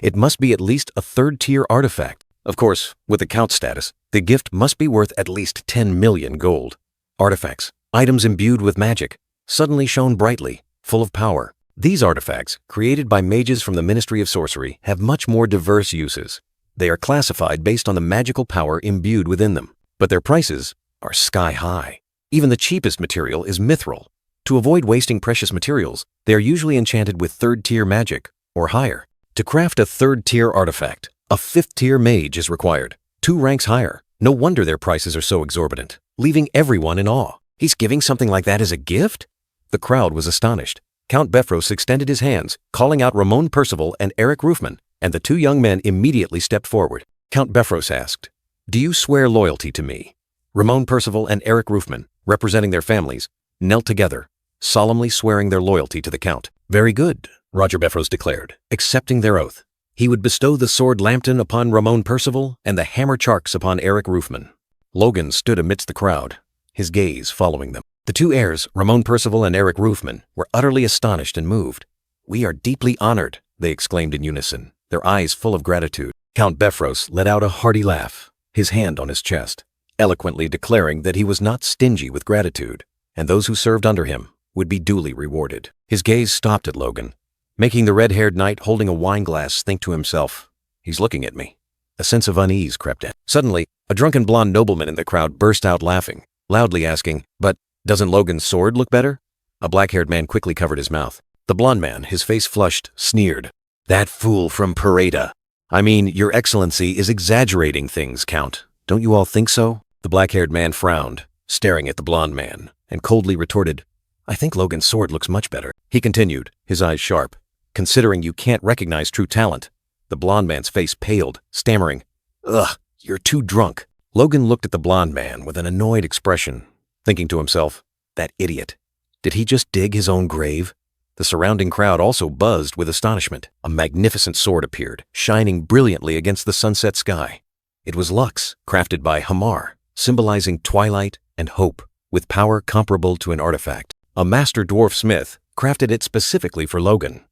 S2: It must be at least a third-tier artifact. Of course, with the Count status, the gift must be worth at least 10 million gold. Artifacts, items imbued with magic, suddenly shone brightly, full of power. These artifacts, created by mages from the Ministry of Sorcery, have much more diverse uses. They are classified based on the magical power imbued within them, but their prices are sky-high. Even the cheapest material is mithril. To avoid wasting precious materials, they are usually enchanted with third-tier magic, or higher. To craft a third-tier artifact, a fifth-tier mage is required, 2 ranks higher. No wonder their prices are so exorbitant, leaving everyone in awe. He's giving something like that as a gift? The crowd was astonished. Count Befros extended his hands, calling out Ramon Percival and Eric Roofman, and the 2 young men immediately stepped forward. Count Befros asked, Do you swear loyalty to me? Ramon Percival and Eric Roofman, representing their families, knelt together, solemnly swearing their loyalty to the Count. Very good, Roger Befros declared, accepting their oath. He would bestow the sword Lambton upon Ramon Percival and the hammer Charks upon Eric Roofman. Logan stood amidst the crowd, his gaze following them. The 2 heirs, Ramon Percival and Eric Roofman, were utterly astonished and moved. We are deeply honored, they exclaimed in unison, their eyes full of gratitude. Count Befros let out a hearty laugh, his hand on his chest, eloquently declaring that he was not stingy with gratitude, and those who served under him would be duly rewarded. His gaze stopped at Logan, making the red-haired knight holding a wineglass think to himself, he's looking at me. A sense of unease crept in. Suddenly, a drunken blonde nobleman in the crowd burst out laughing, loudly asking, But doesn't Logan's sword look better? A black-haired man quickly covered his mouth. The blonde man, his face flushed, sneered. That fool from Pareda. I mean, your excellency is exaggerating things, Count. Don't you all think so? The black-haired man frowned, staring at the blonde man, and coldly retorted, I think Logan's sword looks much better. He continued, his eyes sharp. Considering you can't recognize true talent. The blonde man's face paled, stammering, Ugh, you're too drunk. Logan looked at the blonde man with an annoyed expression, thinking to himself, that idiot. Did he just dig his own grave? The surrounding crowd also buzzed with astonishment. A magnificent sword appeared, shining brilliantly against the sunset sky. It was Lux, crafted by Hamar, symbolizing twilight and hope.
S1: with power comparable to an artifact. A master dwarf smith crafted it specifically for Logan.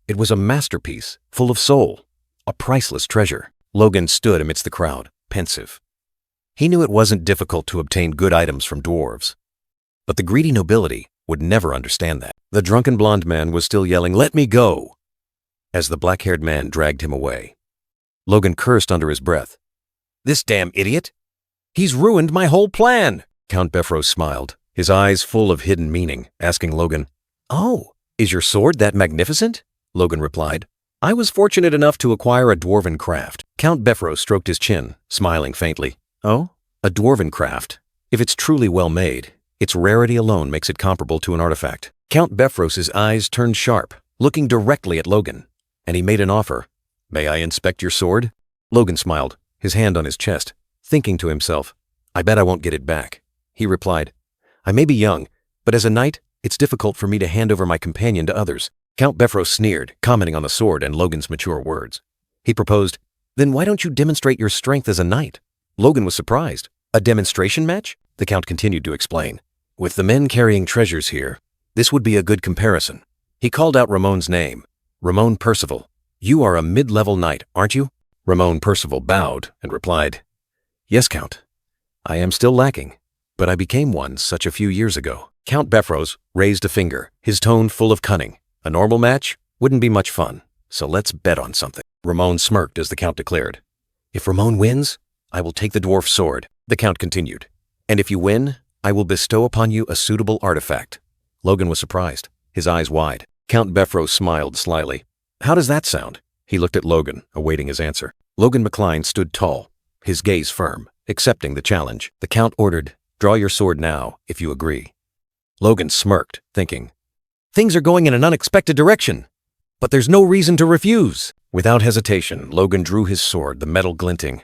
S1: It was a masterpiece, full of soul, a priceless treasure. Logan stood amidst the crowd, pensive. He knew it wasn't difficult to obtain good items from dwarves, but the greedy nobility would never understand that. The drunken blonde man was still yelling, "Let me go!" as the black-haired man dragged him away. Logan cursed under his breath. "This damn idiot! He's ruined my whole plan!" Count Befros smiled, his eyes full of hidden meaning, asking Logan, "Oh, is your sword that magnificent?" Logan replied, "I was fortunate enough to acquire a dwarven craft." Count Befros stroked his chin, smiling faintly. "Oh, a dwarven craft. If it's truly well made, its rarity alone makes it comparable to an artifact." Count Befros's eyes turned sharp, looking directly at Logan, and he made an offer. "May I inspect your sword?" Logan smiled, his hand on his chest, thinking to himself, "I bet I won't get it back." He replied, "I may be young, but as a knight, it's difficult for me to hand over my companion to others." Count Befros sneered, commenting on the sword and Logan's mature words. He proposed, "Then why don't you demonstrate your strength as a knight?" Logan was surprised. "A demonstration match?" The Count continued to explain. "With the men carrying treasures here, this would be a good comparison." He called out Ramon's name. "Ramon Percival, you are a mid-level knight, aren't you?" Ramon Percival bowed and replied, "Yes, Count. I am still lacking, but I became one such a few years ago." Count Befros raised a finger, his tone full of cunning. "A normal match wouldn't be much fun, so let's bet on something." Ramon smirked as the Count declared, "If Ramon wins, I will take the dwarf sword." The Count continued, "And if you win, I will bestow upon you a suitable artifact." Logan was surprised, his eyes wide. Count Befros smiled slyly. "How does that sound?" He looked at Logan, awaiting his answer. Logan McCline stood tall, his gaze firm, accepting the challenge. The Count ordered, "Draw your sword now, if you agree." Logan smirked, thinking, "Things are going in an unexpected direction, but there's no reason to refuse." Without hesitation, Logan drew his sword, the metal glinting.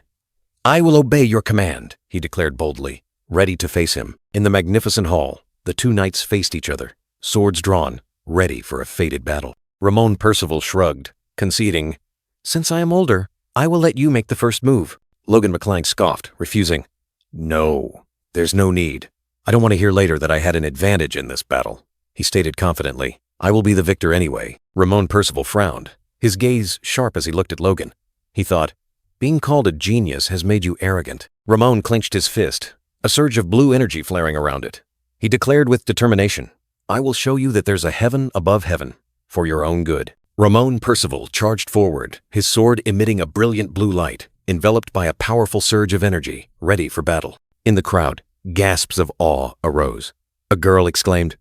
S1: "I will obey your command," he declared boldly, ready to face him. In the magnificent hall, the two knights faced each other, swords drawn, ready for a fated battle. Ramon Percival shrugged, conceding, "Since I am older, I will let you make the first move." Logan McCline scoffed, refusing. "No, there's no need. I don't want to hear later that I had an advantage in this battle," he stated confidently. "I will be the victor anyway." Ramon Percival frowned, his gaze sharp as he looked at Logan. He thought, "Being called a genius has made you arrogant." Ramon clenched his fist, a surge of blue energy flaring around it. He declared with determination, "I will show you that there's a heaven above heaven, for your own good." Ramon Percival charged forward, his sword emitting a brilliant blue light, enveloped by a powerful surge of energy, ready for battle. In the crowd, gasps of awe arose. A girl exclaimed,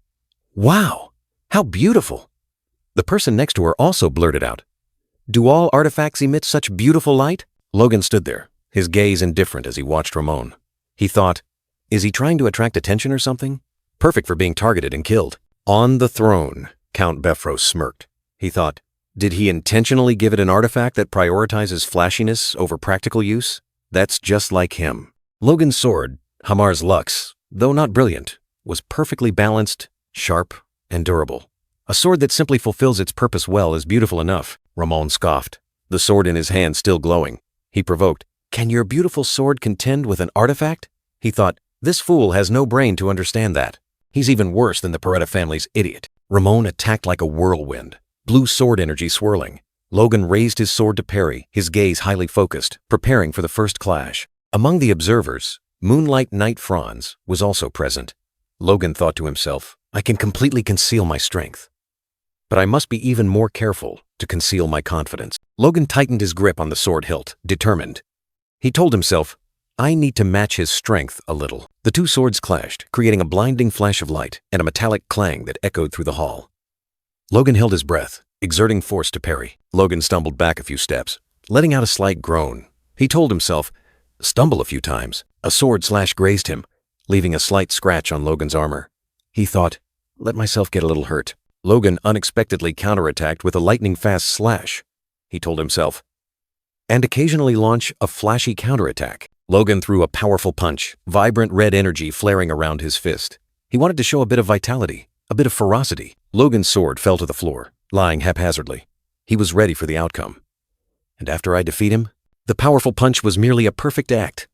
S1: "Wow, how beautiful!" The person next to her also blurted out, "Do all artifacts emit such beautiful light?" Logan stood there, his gaze indifferent as he watched Ramon. He thought, "Is he trying to attract attention or something? Perfect for being targeted and killed." On the throne, Count Befros smirked. He thought, did he intentionally give it an artifact that prioritizes flashiness over practical use? That's just like him. Logan's sword, Hamar's Lux, though not brilliant, was perfectly balanced, sharp, and durable. A sword that simply fulfills its purpose well is beautiful enough, Ramon scoffed, the sword in his hand still glowing. He provoked, "Can your beautiful sword contend with an artifact?" He thought, this fool has no brain to understand that. He's even worse than the Peretta family's idiot. Ramon attacked like a whirlwind, blue sword energy swirling. Logan raised his sword to parry, his gaze highly focused, preparing for the first clash. Among the observers, Moonlight Knight Franz was also present. Logan thought to himself, I can completely conceal my strength, but I must be even more careful to conceal my confidence. Logan tightened his grip on the sword hilt, determined. He told himself, I need to match his strength a little. The two swords clashed, creating a blinding flash of light and a metallic clang that echoed through the hall. Logan held his breath, exerting force to parry. Logan stumbled back a few steps, letting out a slight groan. He told himself, stumble a few times. A sword slash grazed him, leaving a slight scratch on Logan's armor. He thought, let myself get a little hurt. Logan unexpectedly counterattacked with a lightning-fast slash, he told himself, and occasionally launch a flashy counterattack. Logan threw a powerful punch, vibrant red energy flaring around his fist. He wanted to show a bit of vitality, a bit of ferocity. Logan's sword fell to the floor, lying haphazardly. He was ready for the outcome. And after I defeat him, the powerful punch was merely a perfect act.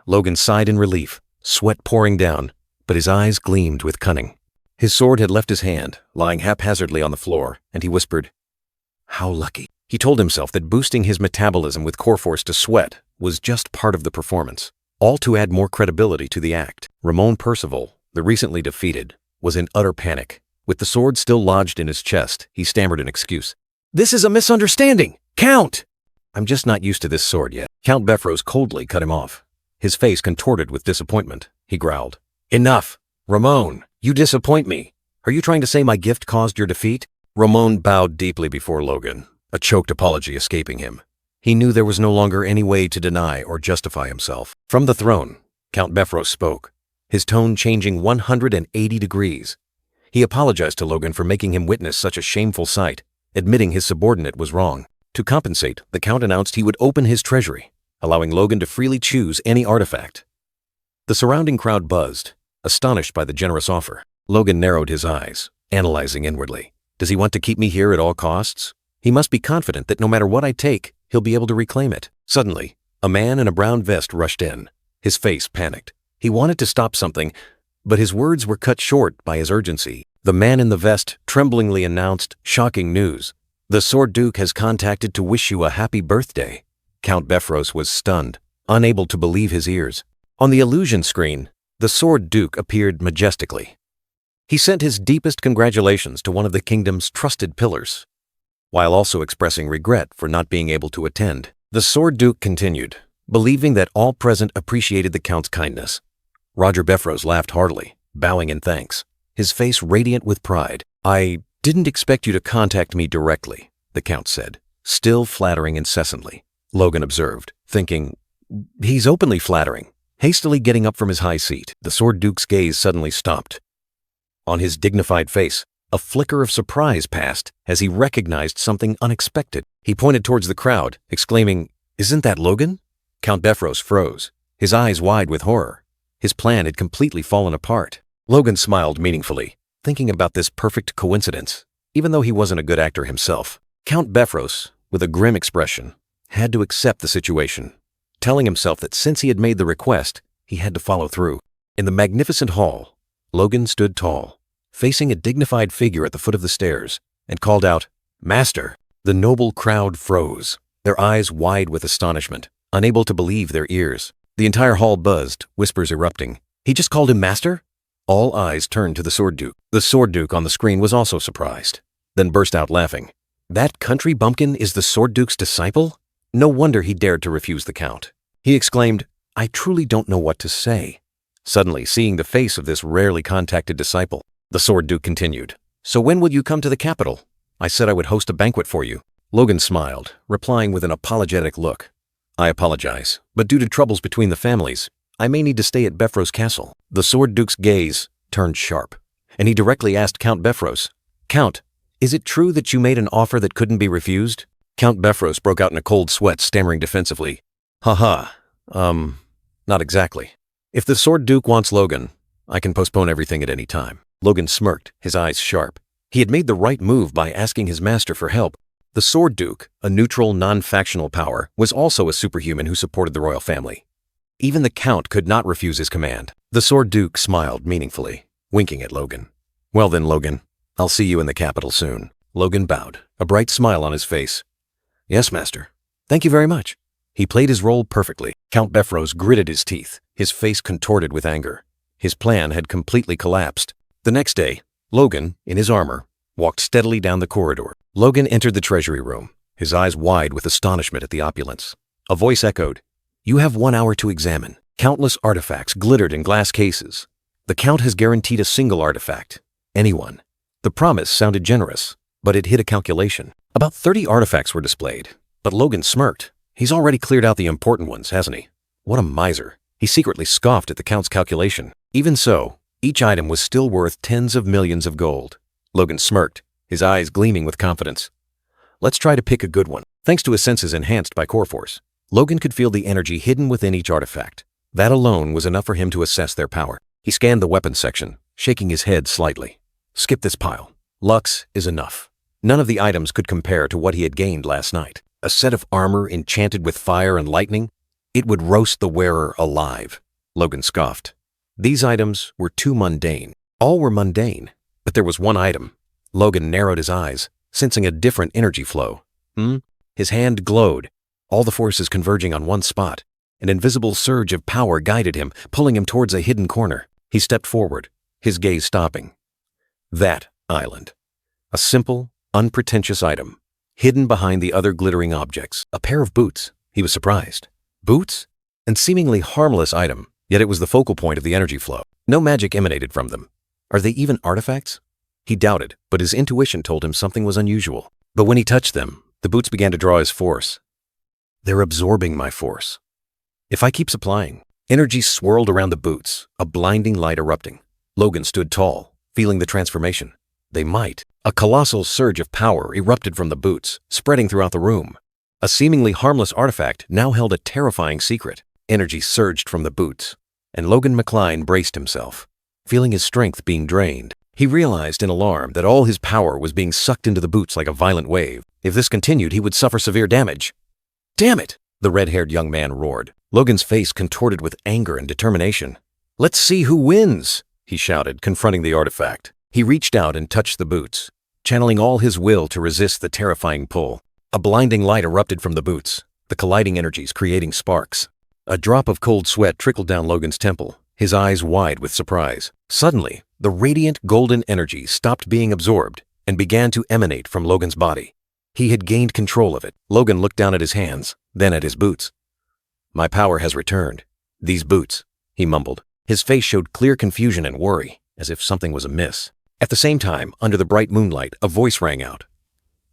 S1: Logan sighed in relief, sweat pouring down,
S2: but his eyes gleamed with cunning. His sword had left his hand, lying haphazardly on the floor, and he whispered, "How lucky." He told himself that boosting his metabolism with core force to sweat was just part of the performance, all to add more credibility to the act. Ramon Percival, the recently defeated, was in utter panic. With the sword still lodged in his chest, he stammered an excuse. "This is a misunderstanding! Count!" "I'm just not used to this sword yet." Count Befros coldly cut him off. His face contorted with disappointment. He growled, "Enough! Ramon, you disappoint me. Are you trying to say my gift caused your defeat?" Ramon bowed deeply before Logan, a choked apology escaping him. He knew there was no longer any way to deny or justify himself. From the throne, Count Befros spoke, his tone changing 180 degrees. He apologized to Logan for making him witness such a shameful sight, admitting his subordinate was wrong. To compensate, the Count announced he would open his treasury, allowing Logan to freely choose any artifact. The surrounding crowd buzzed, astonished by the generous offer. Logan narrowed his eyes, analyzing inwardly. Does he want to keep me here at all costs? He must be confident that no matter what I take, he'll be able to reclaim it. Suddenly, a man in a brown vest rushed in. His face panicked. He wanted to stop something, but his words were cut short by his urgency. The man in the vest tremblingly announced shocking news. "The Sword Duke has contacted to wish you a happy birthday." Count Befros was stunned, unable to believe his ears. On the illusion screen, the Sword Duke appeared majestically. He sent his deepest congratulations to one of the kingdom's trusted pillars, while also expressing regret for not being able to attend. The Sword Duke continued, believing that all present appreciated the Count's kindness. Roger Befros laughed heartily, bowing in thanks, his face radiant with pride. "I didn't expect you to contact me directly," the Count said, still flattering incessantly. Logan observed, thinking, "He's openly flattering." Hastily getting up from his high seat, the Sword Duke's gaze suddenly stopped. On his dignified face, a flicker of surprise passed as he recognized something unexpected. He pointed towards the crowd, exclaiming, "Isn't that Logan?" Count Befros froze, his eyes wide with horror. His plan had completely fallen apart. Logan smiled meaningfully, thinking about this perfect coincidence, even though he wasn't a good actor himself. Count Befros, with a grim expression, had to accept the situation, telling himself that since he had made the request, he had to follow through. In the magnificent hall, Logan stood tall, facing a dignified figure at the foot of the stairs, and called out, "Master!" The noble crowd froze, their eyes wide with astonishment, unable to believe their ears. The entire hall buzzed, whispers erupting. "He just called him master?" All eyes turned to the Sword Duke. The Sword Duke on the screen was also surprised, then burst out laughing. "That country bumpkin is the Sword Duke's disciple? No wonder he dared to refuse the Count." He exclaimed, "I truly don't know what to say." Suddenly, seeing the face of this rarely contacted disciple, the Sword Duke continued, "So when will you come to the capital? I said I would host a banquet for you." Logan smiled, replying with an apologetic look. "I apologize, but due to troubles between the families, I may need to stay at Befros Castle." The Sword Duke's gaze turned sharp, and he directly asked Count Befros, "Count, is it true that you made an offer that couldn't be refused?" Count Befros broke out in a cold sweat, stammering defensively, "Haha, not exactly. If the Sword Duke wants Logan, I can postpone everything at any time." Logan smirked, his eyes sharp. He had made the right move by asking his master for help. The Sword Duke, a neutral, non-factional power, was also a superhuman who supported the royal family. Even the Count could not refuse his command. The Sword Duke smiled meaningfully, winking at Logan. "Well then, Logan, I'll see you in the capital soon." Logan bowed, a bright smile on his face. "Yes, master. Thank you very much." He played his role perfectly. Count Befros gritted his teeth, his face contorted with anger. His plan had completely collapsed. The next day, Logan, in his armor, walked steadily down the corridor. Logan entered the treasury room, his eyes wide with astonishment at the opulence. A voice echoed, "You have 1 hour to examine." Countless artifacts glittered in glass cases. The Count has guaranteed a single artifact. Anyone. The promise sounded generous, but it hid a calculation. About 30 artifacts were displayed, but Logan smirked. He's already cleared out the important ones, hasn't he? What a miser. He secretly scoffed at the Count's calculation. Even so, each item was still worth tens of millions of gold. Logan smirked, his eyes gleaming with confidence. "Let's try to pick a good one." Thanks to his senses enhanced by core force, Logan could feel the energy hidden within each artifact. That alone was enough for him to assess their power. He scanned the weapons section, shaking his head slightly. "Skip this pile. Lux is enough." None of the items could compare to what he had gained last night. A set of armor enchanted with fire and lightning? It would roast the wearer alive. Logan scoffed. These items were too mundane. All were mundane, but there was one item. Logan narrowed his eyes, sensing a different energy flow. His hand glowed, all the forces converging on one spot. An invisible surge of power guided him, pulling him towards a hidden corner. He stepped forward, his gaze stopping. That island. A simple, unpretentious item, hidden behind the other glittering objects. A pair of boots. He was surprised. Boots? An seemingly harmless item, yet it was the focal point of the energy flow. No magic emanated from them. Are they even artifacts? He doubted, but his intuition told him something was unusual. But when he touched them, the boots began to draw his force. They're absorbing my force. If I keep supplying, energy swirled around the boots, a blinding light erupting. Logan stood tall, feeling the transformation. They might. A colossal surge of power erupted from the boots, spreading throughout the room. A seemingly harmless artifact now held a terrifying secret. Energy surged from the boots, and Logan McCline braced himself, feeling his strength being drained. He realized in alarm that all his power was being sucked into the boots like a violent wave. If this continued, he would suffer severe damage. "Damn it!" the red-haired young man roared. Logan's face contorted with anger and determination. "Let's see who wins!" he shouted, confronting the artifact. He reached out and touched the boots, channeling all his will to resist the terrifying pull. A blinding light erupted from the boots, the colliding energies creating sparks. A drop of cold sweat trickled down Logan's temple, his eyes wide with surprise. Suddenly, the radiant golden energy stopped being absorbed and began to emanate from Logan's body. He had gained control of it. Logan looked down at his hands, then at his boots. "My power has returned. These boots," he mumbled. His face showed clear confusion and worry, as if something was amiss. At the same time, under the bright moonlight, a voice rang out.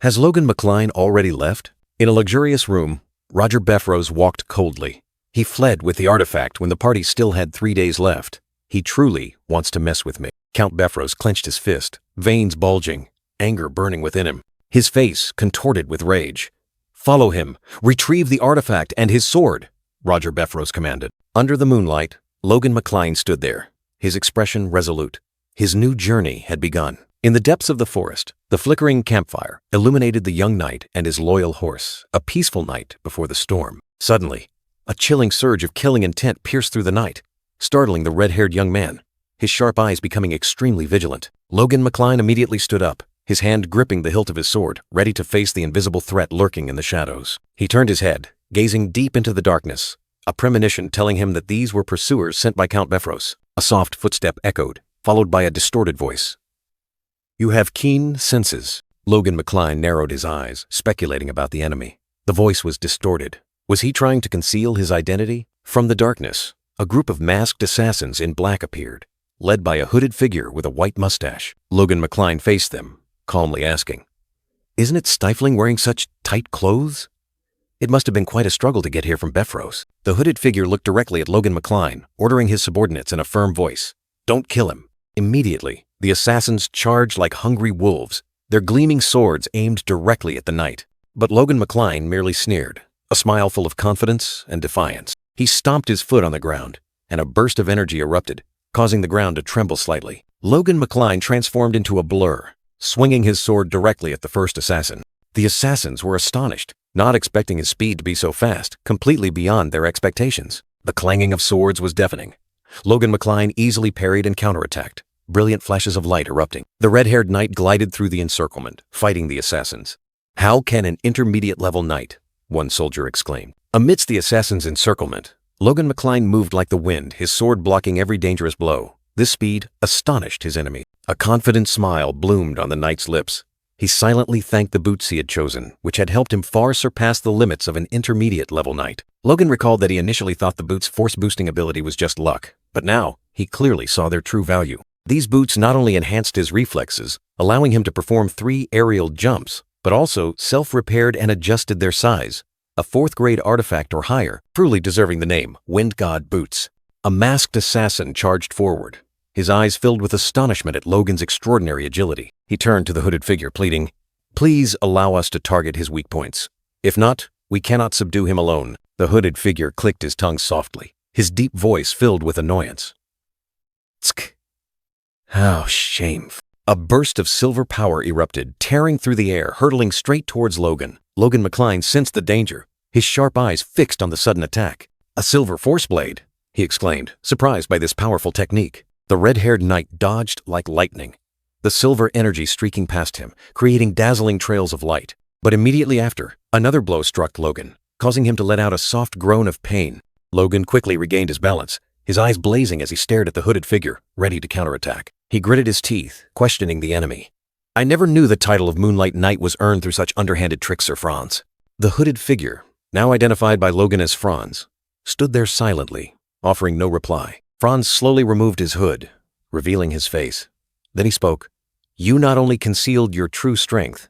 S2: "Has Logan McCline already left?" In a luxurious room, Roger Beffrose walked coldly. He fled with the artifact when the party still had 3 days left. He truly wants to mess with me. Count Beffrose clenched his fist, veins bulging, anger burning within him. His face contorted with rage. "Follow him. Retrieve the artifact and his sword," Roger Beffrose commanded. Under the moonlight, Logan McCline stood there, his expression resolute. His new journey had begun. In the depths of the forest, the flickering campfire illuminated the young knight and his loyal horse, a peaceful night before the storm. Suddenly, a chilling surge of killing intent pierced through the night, startling the red-haired young man, his sharp eyes becoming extremely vigilant. Logan McCline immediately stood up, his hand gripping the hilt of his sword, ready to face the invisible threat lurking in the shadows. He turned his head, gazing deep into the darkness, a premonition telling him that these were pursuers sent by Count Beffrose. A soft footstep echoed, followed by a distorted voice. "You have keen senses." Logan McCline narrowed his eyes, speculating about the enemy. The voice was distorted. Was he trying to conceal his identity? From the darkness, a group of masked assassins in black appeared, led by a hooded figure with a white mustache. Logan McCline faced them, calmly asking, "Isn't it stifling wearing such tight clothes?" It must have been quite a struggle to get here from Beffrose. The hooded figure looked directly at Logan McCline, ordering his subordinates in a firm voice, "Don't kill him." Immediately, the assassins charged like hungry wolves, their gleaming swords aimed directly at the knight. But Logan McCline merely sneered, a smile full of confidence and defiance. He stomped his foot on the ground, and a burst of energy erupted, causing the ground to tremble slightly. Logan McCline transformed into a blur, swinging his sword directly at the first assassin. The assassins were astonished, not expecting his speed to be so fast, completely beyond their expectations. The clanging of swords was deafening. Logan McCline easily parried and counterattacked, brilliant flashes of light erupting. The red-haired knight glided through the encirclement, fighting the assassins. "How can an intermediate-level knight?" one soldier exclaimed. Amidst the assassins' encirclement, Logan McCline moved like the wind, his sword blocking every dangerous blow. This speed astonished his enemy. A confident smile bloomed on the knight's lips. He silently thanked the boots he had chosen, which had helped him far surpass the limits of an intermediate-level knight. Logan recalled that he initially thought the boots' force-boosting ability was just luck, but now he clearly saw their true value. These boots not only enhanced his reflexes, allowing him to perform 3 aerial jumps, but also self-repaired and adjusted their size, a 4th-grade artifact or higher, truly deserving the name Wind God Boots. A masked assassin charged forward, his eyes filled with astonishment at Logan's extraordinary agility. He turned to the hooded figure, pleading, "Please allow us to target his weak points. If not, we cannot subdue him alone." The hooded figure clicked his tongue softly, his deep voice filled with annoyance. "Tsk. How shameful." A burst of silver power erupted, tearing through the air, hurtling straight towards Logan. Logan McCline sensed the danger, his sharp eyes fixed on the sudden attack. A silver force blade. he exclaimed, surprised by this powerful technique. The red-haired knight dodged like lightning, the silver energy streaking past him, creating dazzling trails of light. But immediately after, another blow struck Logan, causing him to let out a soft groan of pain. Logan quickly regained his balance, his eyes blazing as he stared at the hooded figure, ready to counterattack. He gritted his teeth, questioning the enemy. I never knew the title of Moonlight Knight was earned through such underhanded tricks, Sir Franz. The hooded figure, now identified by Logan as Franz, stood there silently, offering no reply. Franz slowly removed his hood, revealing his face. Then he spoke. You not only concealed your true strength,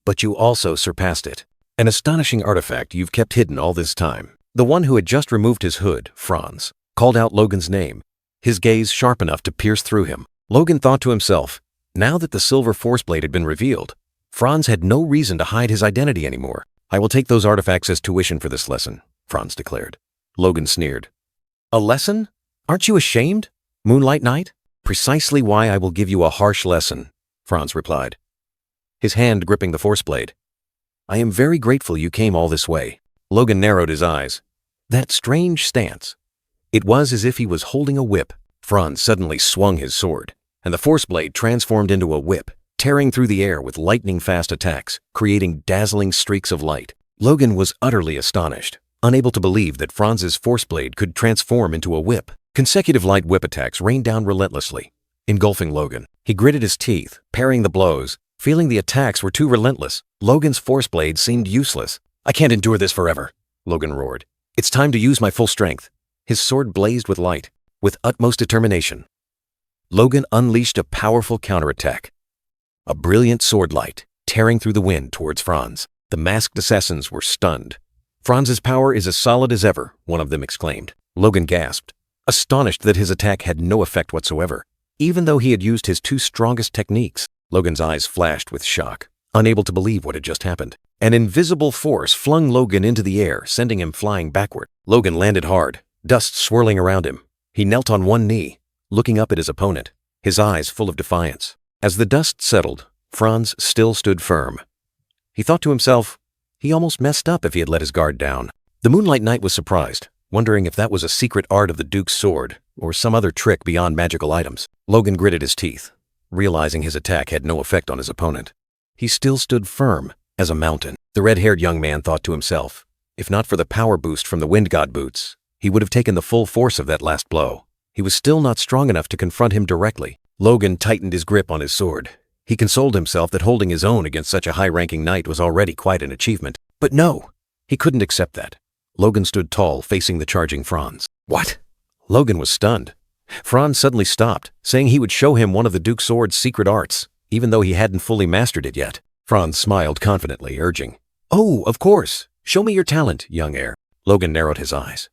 S2: but you also surpassed it. An astonishing artifact you've kept hidden all this time. The one who had just removed his hood, Franz, called out Logan's name, his gaze sharp enough to pierce through him. Logan thought to himself, now that the silver force blade had been revealed, Franz had no reason to hide his identity anymore. I will take those artifacts as tuition for this lesson, Franz declared. Logan sneered. A lesson? Aren't you ashamed, Moonlight Knight? Precisely why I will give you a harsh lesson, Franz replied, his hand gripping the force blade. I am very grateful you came all this way. Logan narrowed his eyes. That strange stance. It was as if he was holding a whip. Franz suddenly swung his sword, and the force blade transformed into a whip, tearing through the air with lightning-fast attacks, creating dazzling streaks of light. Logan was utterly astonished, unable to believe that Franz's force blade could transform into a whip. Consecutive light whip attacks rained down relentlessly, engulfing Logan. He gritted his teeth, parrying the blows, feeling the attacks were too relentless. Logan's force blade seemed useless. I can't endure this forever, Logan roared. It's time to use my full strength. His sword blazed with light, with utmost determination. Logan unleashed a powerful counterattack. A brilliant sword light, tearing through the wind towards Franz. The masked assassins were stunned. Franz's power is as solid as ever, one of them exclaimed. Logan gasped, astonished that his attack had no effect whatsoever, even though he had used his two strongest techniques. Logan's eyes flashed with shock, unable to believe what had just happened. An invisible force flung Logan into the air, sending him flying backward. Logan landed hard, dust swirling around him. He knelt on one knee, looking up at his opponent, his eyes full of defiance. As the dust settled, Franz still stood firm. He thought to himself, he almost messed up if he had let his guard down. The Moonlight Knight was surprised, wondering if that was a secret art of the Duke's sword, or some other trick beyond magical items. Logan gritted his teeth, realizing his attack had no effect on his opponent. He still stood firm as a mountain. The red-haired young man thought to himself, if not for the power boost from the Wind God boots, he would have taken the full force of that last blow. He was still not strong enough to confront him directly. Logan tightened his grip on his sword. He consoled himself that holding his own against such a high-ranking knight was already quite an achievement. But no, he couldn't accept that. Logan stood tall, facing the charging Franz. What? Logan was stunned. Franz suddenly stopped, saying he would show him one of the Duke's sword's secret arts, even though he hadn't fully mastered it yet. Franz smiled confidently, urging, Oh, of course. Show me your talent, young heir. Logan narrowed his eyes.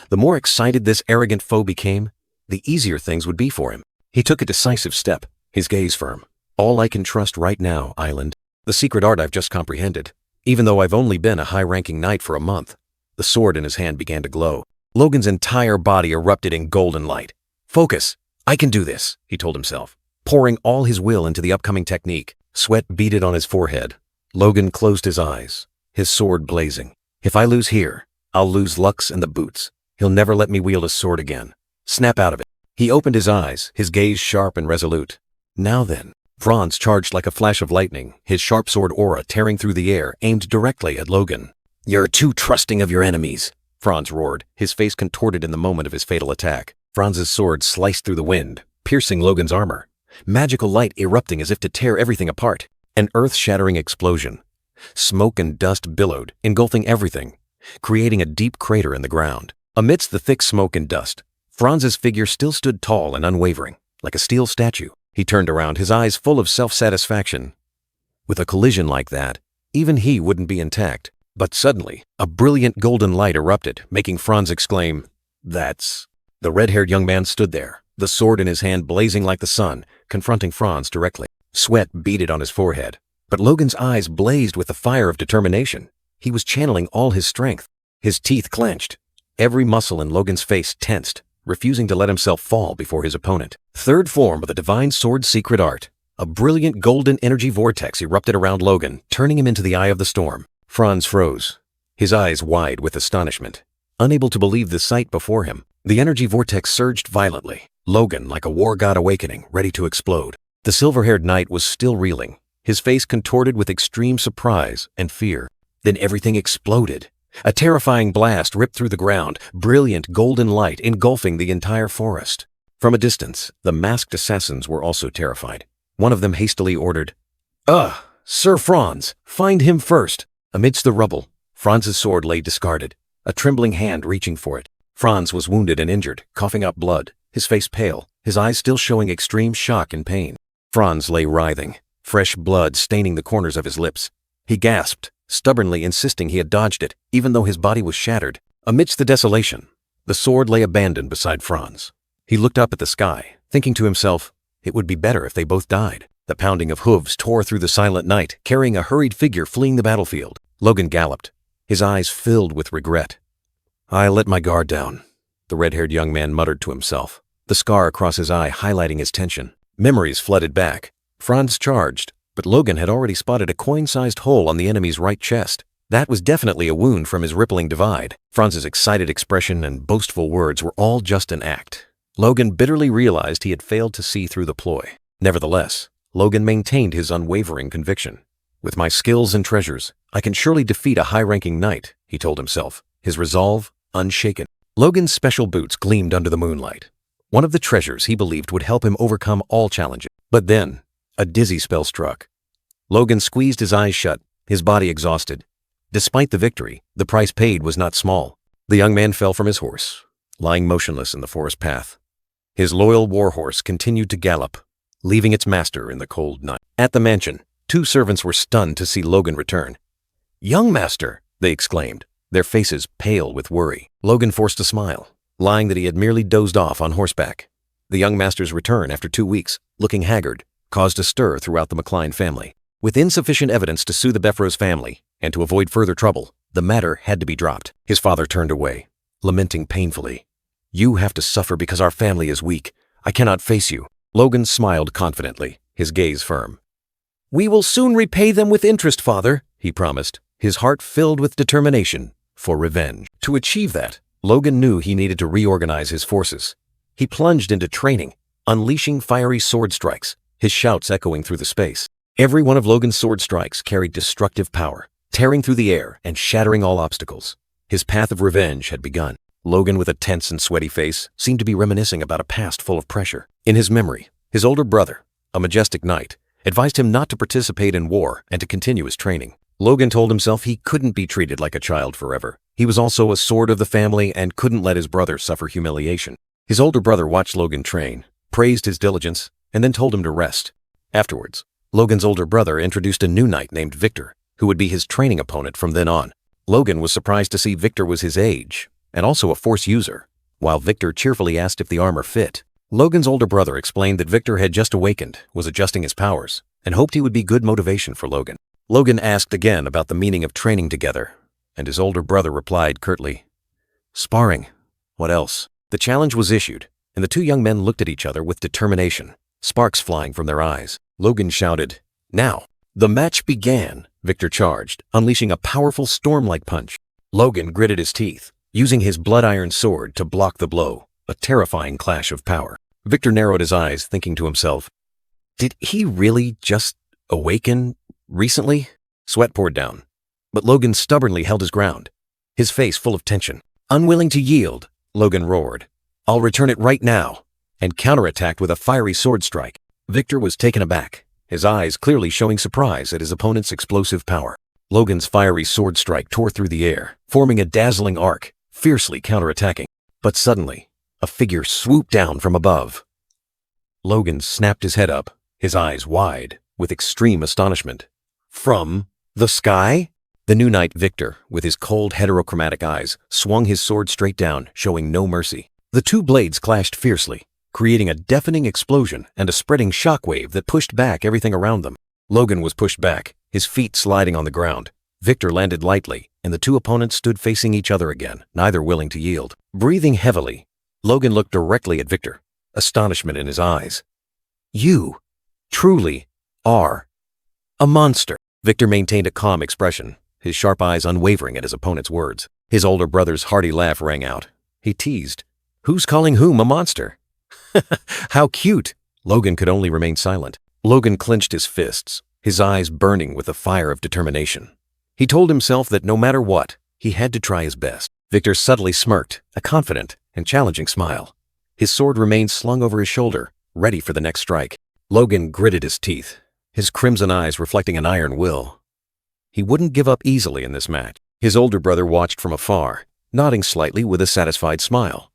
S2: The more excited this arrogant foe became, the easier things would be for him. He took a decisive step, his gaze firm. All I can trust right now, Island. The secret art I've just comprehended, even though I've only been a high-ranking knight for a month. The sword in his hand began to glow. Logan's entire body erupted in golden light. Focus! I can do this, he told himself, pouring all his will into the upcoming technique. Sweat beaded on his forehead. Logan closed his eyes, his sword blazing. If I lose here, I'll lose Lux and the boots. He'll never let me wield a sword again. Snap out of it. He opened his eyes, his gaze sharp and resolute. Now then. Franz charged like a flash of lightning, his sharp sword aura tearing through the air, aimed directly at Logan. You're too trusting of your enemies, Franz roared, his face contorted in the moment of his fatal attack. Franz's sword sliced through the wind, piercing Logan's armor. Magical light erupting as if to tear everything apart. An earth-shattering explosion. Smoke and dust billowed, engulfing everything, creating a deep crater in the ground. Amidst the thick smoke and dust, Franz's figure still stood tall and unwavering, like a steel statue. He turned around, his eyes full of self-satisfaction. With a collision like that, even he wouldn't be intact. But suddenly, a brilliant golden light erupted, making Franz exclaim, That's... The red-haired young man stood there, the sword in his hand blazing like the sun, confronting Franz directly. Sweat beaded on his forehead, but Logan's eyes blazed with the fire of determination. He was channeling all his strength. His teeth clenched. Every muscle in Logan's face tensed, refusing to let himself fall before his opponent. Third form of the divine sword's secret art. A brilliant golden energy vortex erupted around Logan, turning him into the eye of the storm. Franz froze, his eyes wide with astonishment, unable to believe the sight before him. The energy vortex surged violently. Logan, like a war god awakening, ready to explode. The silver-haired knight was still reeling, his face contorted with extreme surprise and fear. Then everything exploded. A terrifying blast ripped through the ground, brilliant golden light engulfing the entire forest. From a distance, the masked assassins were also terrified. One of them hastily ordered, Sir Franz, find him first." Amidst the rubble, Franz's sword lay discarded, a trembling hand reaching for it. Franz was wounded and injured, coughing up blood, his face pale, his eyes still showing extreme shock and pain. Franz lay writhing, fresh blood staining the corners of his lips. He gasped, stubbornly insisting he had dodged it, even though his body was shattered. Amidst the desolation, the sword lay abandoned beside Franz. He looked up at the sky, thinking to himself, it would be better if they both died. The pounding of hooves tore through the silent night, carrying a hurried figure fleeing the battlefield. Logan galloped, his eyes filled with regret. "I let my guard down," the red-haired young man muttered to himself, the scar across his eye highlighting his tension. Memories flooded back. Franz charged, but Logan had already spotted a coin-sized hole on the enemy's right chest. That was definitely a wound from his rippling divide. Franz's excited expression and boastful words were all just an act. Logan bitterly realized he had failed to see through the ploy. Nevertheless, Logan maintained his unwavering conviction. "With my skills and treasures, I can surely defeat a high-ranking knight," he told himself, his resolve unshaken. Logan's special boots gleamed under the moonlight. One of the treasures he believed would help him overcome all challenges. But then, a dizzy spell struck. Logan squeezed his eyes shut, his body exhausted. Despite the victory, the price paid was not small. The young man fell from his horse, lying motionless in the forest path. His loyal warhorse continued to gallop, leaving its master in the cold night. At the mansion, two servants were stunned to see Logan return. "Young master," they exclaimed, their faces pale with worry. Logan forced a smile, lying that he had merely dozed off on horseback. The young master's return after 2 weeks, looking haggard, caused a stir throughout the McLean family. With insufficient evidence to sue the Befros family and to avoid further trouble, the matter had to be dropped. His father turned away, lamenting painfully. "You have to suffer because our family is weak. I cannot face you." Logan smiled confidently, his gaze firm. "We will soon repay them with interest, father," he promised, his heart filled with determination for revenge. To achieve that, Logan knew he needed to reorganize his forces. He plunged into training, unleashing fiery sword strikes, his shouts echoing through the space. Every one of Logan's sword strikes carried destructive power, tearing through the air and shattering all obstacles. His path of revenge had begun. Logan, with a tense and sweaty face, seemed to be reminiscing about a past full of pressure. In his memory, his older brother, a majestic knight, advised him not to participate in war and to continue his training. Logan told himself he couldn't be treated like a child forever. He was also a sword of the family and couldn't let his brother suffer humiliation. His older brother watched Logan train, praised his diligence, and then told him to rest. Afterwards, Logan's older brother introduced a new knight named Victor, who would be his training opponent from then on. Logan was surprised to see Victor was his age, and also a force user, while Victor cheerfully asked if the armor fit. Logan's older brother explained that Victor had just awakened, was adjusting his powers, and hoped he would be good motivation for Logan. Logan asked again about the meaning of training together, and his older brother replied curtly, "Sparring. What else?" The challenge was issued, and the two young men looked at each other with determination, sparks flying from their eyes. Logan shouted, "Now!" The match began. Victor charged, unleashing a powerful storm-like punch. Logan gritted his teeth, using his blood-iron sword to block the blow, a terrifying clash of power. Victor narrowed his eyes, thinking to himself, did he really just awaken recently? Sweat poured down, but Logan stubbornly held his ground, his face full of tension. Unwilling to yield, Logan roared, "I'll return it right now," and counterattacked with a fiery sword strike. Victor was taken aback, his eyes clearly showing surprise at his opponent's explosive power. Logan's fiery sword strike tore through the air, forming a dazzling arc, fiercely counterattacking. But suddenly, a figure swooped down from above. Logan snapped his head up, his eyes wide, with extreme astonishment. From the sky? The new knight Victor, with his cold heterochromatic eyes, swung his sword straight down, showing no mercy. The two blades clashed fiercely, creating a deafening explosion and a spreading shockwave that pushed back everything around them. Logan was pushed back, his feet sliding on the ground. Victor landed lightly, and the two opponents stood facing each other again, neither willing to yield. Breathing heavily, Logan looked directly at Victor, astonishment in his eyes. "You truly are a monster." Victor maintained a calm expression, his sharp eyes unwavering at his opponent's words. His older brother's hearty laugh rang out. He teased, Who's calling whom a monster? How cute! Logan could only remain silent. Logan clenched his fists, his eyes burning with the fire of determination. He told himself that no matter what, he had to try his best. Victor subtly smirked, a confident and challenging smile. His sword remained slung over his shoulder, ready for the next strike. Logan gritted his teeth, his crimson eyes reflecting an iron will. He wouldn't give up easily in this match. His older brother watched from afar, nodding slightly with a satisfied smile.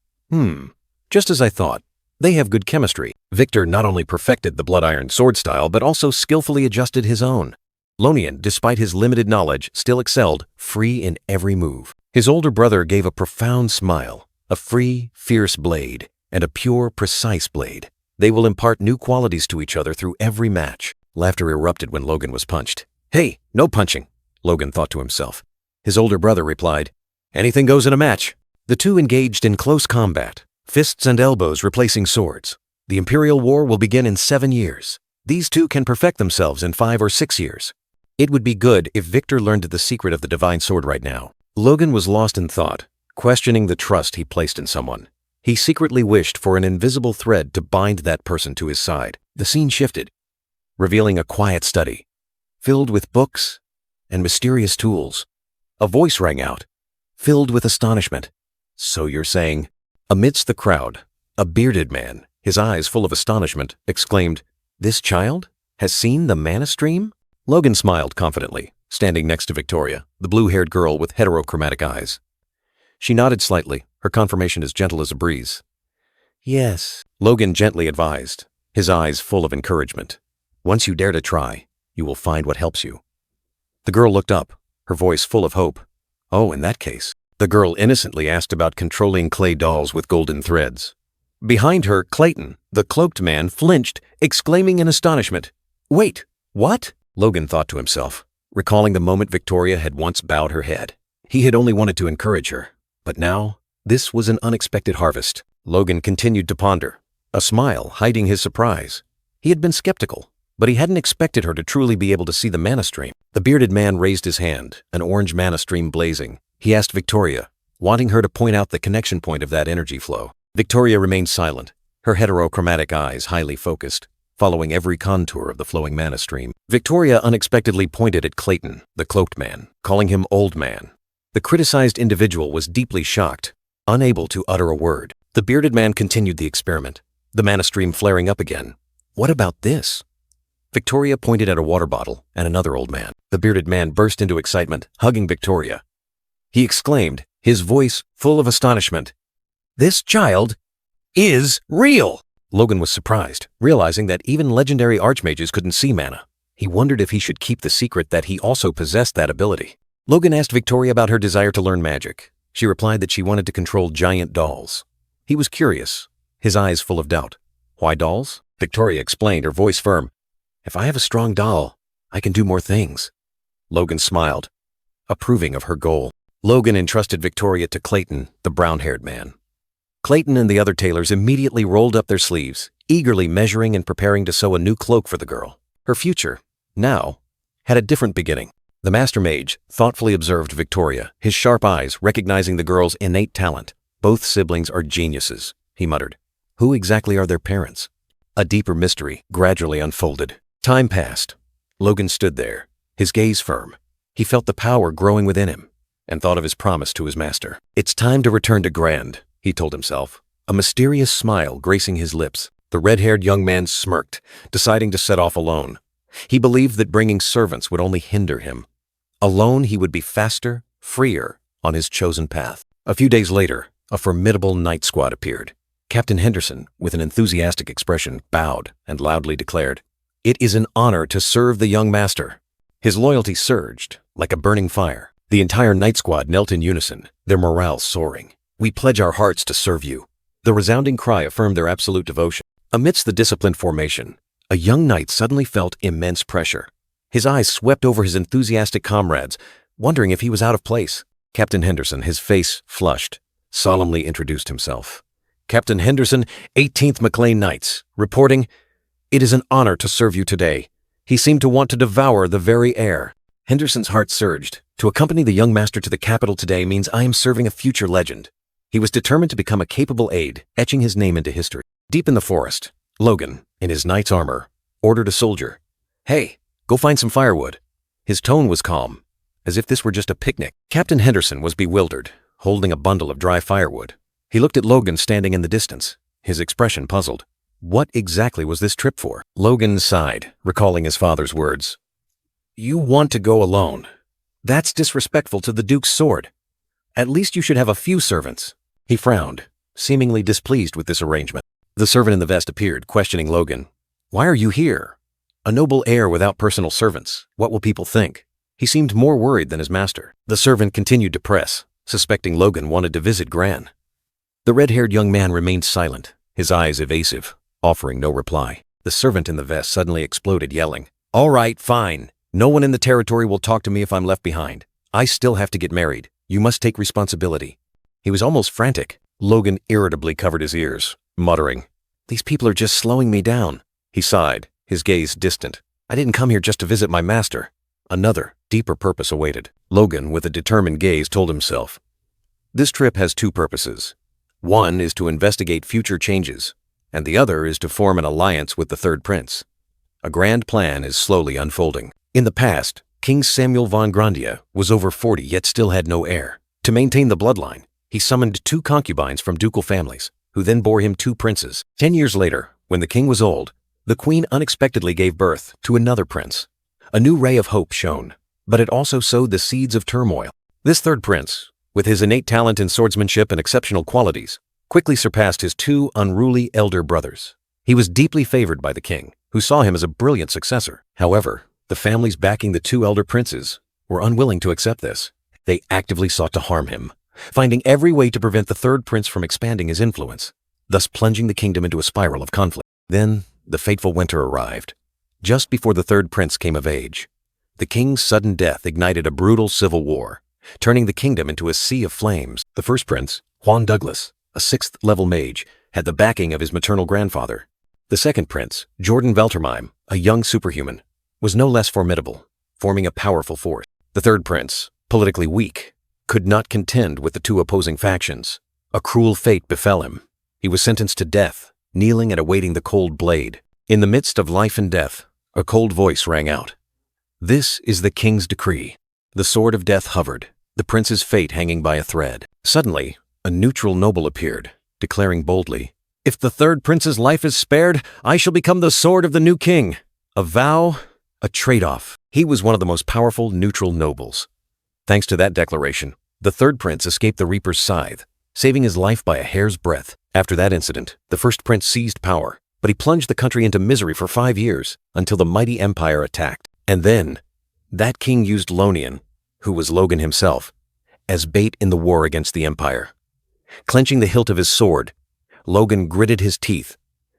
S2: Just as I thought. They have good chemistry. Victor not only perfected the blood iron sword style, but also skillfully adjusted his own. Lonian, despite his limited knowledge, still excelled, free in every move. His older brother gave a profound smile, a free, fierce blade, and a pure, precise blade. They will impart new qualities to each other through every match. Laughter erupted when Logan was punched. Hey, no punching, Logan thought to himself. His older brother replied, anything goes in a match. The two engaged in close combat, fists and elbows replacing swords. The Imperial War will begin in 7 years. These two can perfect themselves in 5 or 6 years. It would be good if Victor learned the secret of the divine sword right now. Logan was lost in thought, questioning the trust he placed in someone. He secretly wished for an invisible thread to bind that person to his side. The scene shifted, revealing a quiet study, filled with books and mysterious tools. A voice rang out, filled with astonishment. So you're saying? Amidst the crowd, a bearded man, his eyes full of astonishment, exclaimed, this child has seen the mana stream? Logan smiled confidently, standing next to Victoria, the blue-haired girl with heterochromatic eyes. She nodded slightly, her confirmation as gentle as a breeze. Yes, Logan gently advised, his eyes full of encouragement. Once you dare to try, you will find what helps you. The girl looked up, her voice full of hope. Oh, in that case. The girl innocently asked about controlling clay dolls with golden threads. Behind her, Clayton, the cloaked man, flinched, exclaiming in astonishment. Wait, what? Logan thought to himself, recalling the moment Victoria had once bowed her head. He had only wanted to encourage her, but now, this was an unexpected harvest. Logan continued to ponder, a smile hiding his surprise. He had been skeptical, but he hadn't expected her to truly be able to see the mana stream. The bearded man raised his hand, an orange mana stream blazing. He asked Victoria, wanting her to point out the connection point of that energy flow. Victoria remained silent, her heterochromatic eyes highly focused, following every contour of the flowing mana stream. Victoria unexpectedly pointed at Clayton, the cloaked man, calling him old man. The criticized individual was deeply shocked, unable to utter a word. The bearded man continued the experiment, the mana stream flaring up again. What about this? Victoria pointed at a water bottle and another old man. The bearded man burst into excitement, hugging Victoria. He exclaimed, his voice full of astonishment. This child is real! Logan was surprised, realizing that even legendary archmages couldn't see mana. He wondered if he should keep the secret that he also possessed that ability. Logan asked Victoria about her desire to learn magic. She replied that she wanted to control giant dolls. He was curious, his eyes full of doubt. Why dolls? Victoria explained, her voice firm. If I have a strong doll, I can do more things. Logan smiled, approving of her goal. Logan entrusted Victoria to Clayton, the brown-haired man. Clayton and the other tailors immediately rolled up their sleeves, eagerly measuring and preparing to sew a new cloak for the girl. Her future, now, had a different beginning. The master mage thoughtfully observed Victoria, his sharp eyes recognizing the girl's innate talent. Both siblings are geniuses, he muttered. Who exactly are their parents? A deeper mystery gradually unfolded. Time passed. Logan stood there, his gaze firm. He felt the power growing within him, and thought of his promise to his master. It's time to return to Grand, he told himself, a mysterious smile gracing his lips. The red-haired young man smirked, deciding to set off alone. He believed that bringing servants would only hinder him. Alone, he would be faster, freer, on his chosen path. A few days later, a formidable night squad appeared. Captain Henderson, with an enthusiastic expression, bowed and loudly declared, "It is an honor to serve the young master." His loyalty surged, like a burning fire. The entire night squad knelt in unison, their morale soaring. "We pledge our hearts to serve you." The resounding cry affirmed their absolute devotion. Amidst the disciplined formation, a young knight suddenly felt immense pressure. His eyes swept over his enthusiastic comrades, wondering if he was out of place. Captain Henderson, his face flushed, solemnly introduced himself. "Captain Henderson, 18th McLean Knights, reporting, it is an honor to serve you today." He seemed to want to devour the very air. Henderson's heart surged. To accompany the young master to the capital today means I am serving a future legend. He was determined to become a capable aide, etching his name into history. Deep in the forest, Logan, in his knight's armor, ordered a soldier, "Hey, go find some firewood." His tone was calm, as if this were just a picnic. Captain Henderson was bewildered, holding a bundle of dry firewood. He looked at Logan standing in the distance, his expression puzzled. What exactly was this trip for? Logan sighed, recalling his father's words. "You want to go alone. That's disrespectful to the Duke's sword. At least you should have a few servants." He frowned, seemingly displeased with this arrangement. The servant in the vest appeared, questioning Logan. "Why are you here? A noble heir without personal servants. What will people think?" He seemed more worried than his master. The servant continued to press, suspecting Logan wanted to visit Gran. The red-haired young man remained silent, his eyes evasive, offering no reply. The servant in the vest suddenly exploded, yelling, "All right, fine. No one in the territory will talk to me if I'm left behind. I still have to get married. You must take responsibility." He was almost frantic. Logan irritably covered his ears, muttering, "These people are just slowing me down." He sighed, his gaze distant. "I didn't come here just to visit my master." Another, deeper purpose awaited. Logan, with a determined gaze, told himself, "This trip has two purposes. One is to investigate future changes, and the other is to form an alliance with the third prince. A grand plan is slowly unfolding." In the past, King Samuel von Grandia was over 40 yet still had no heir. To maintain the bloodline, he summoned 2 concubines from ducal families, who then bore him 2 princes. 10 years later, when the king was old, the queen unexpectedly gave birth to another prince. A new ray of hope shone, but it also sowed the seeds of turmoil. This third prince, with his innate talent in swordsmanship and exceptional qualities, quickly surpassed his 2 unruly elder brothers. He was deeply favored by the king, who saw him as a brilliant successor. However, the families backing the 2 elder princes were unwilling to accept this. They actively sought to harm him, finding every way to prevent the third prince from expanding his influence, thus plunging the kingdom into a spiral of conflict. Then, the fateful winter arrived. Just before the third prince came of age, the king's sudden death ignited a brutal civil war, turning the kingdom into a sea of flames. The first prince, Juan Douglas, a 6th-level mage, had the backing of his maternal grandfather. The second prince, Jordan Veltermeim, a young superhuman, was no less formidable, forming a powerful force. The third prince, politically weak, could not contend with the 2 opposing factions. A cruel fate befell him. He was sentenced to death, kneeling and awaiting the cold blade. In the midst of life and death, a cold voice rang out. "This is the king's decree." The sword of death hovered, the prince's fate hanging by a thread. Suddenly, a neutral noble appeared, declaring boldly, "If the third prince's life is spared, I shall become the sword of the new king." A vow, a trade-off. He was one of the most powerful neutral nobles. Thanks to that declaration, the third prince escaped the Reaper's scythe, saving his life by a hair's breadth. After that incident, the first prince seized power, but he plunged the country into misery for 5 years until the mighty empire attacked. And then, that king used Lonian, who was Logan himself, as bait in the war against the empire. Clenching the hilt of his sword, Logan gritted his teeth,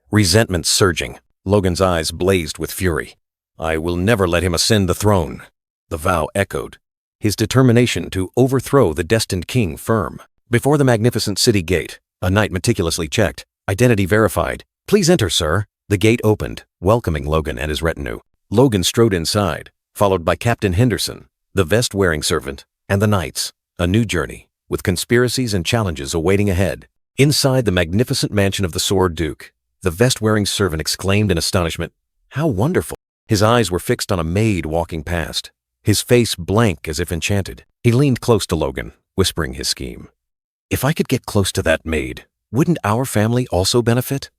S2: resentment surging. Logan's eyes blazed with fury. "I will never let him ascend the throne." The vow echoed, his determination to overthrow the destined king firm. Before the magnificent city gate, a knight meticulously checked, identity verified. "Please enter, sir." The gate opened, welcoming Logan and his retinue. Logan strode inside, followed by Captain Henderson, the vest-wearing servant, and the knights. A new journey, with conspiracies and challenges awaiting ahead. Inside the magnificent mansion of the Sword Duke, the vest-wearing servant exclaimed in astonishment, "How wonderful!" His eyes were fixed on a maid walking past, his face blank as if enchanted. He leaned close to Logan, whispering his scheme. "If I could get close to that maid, wouldn't our family also benefit?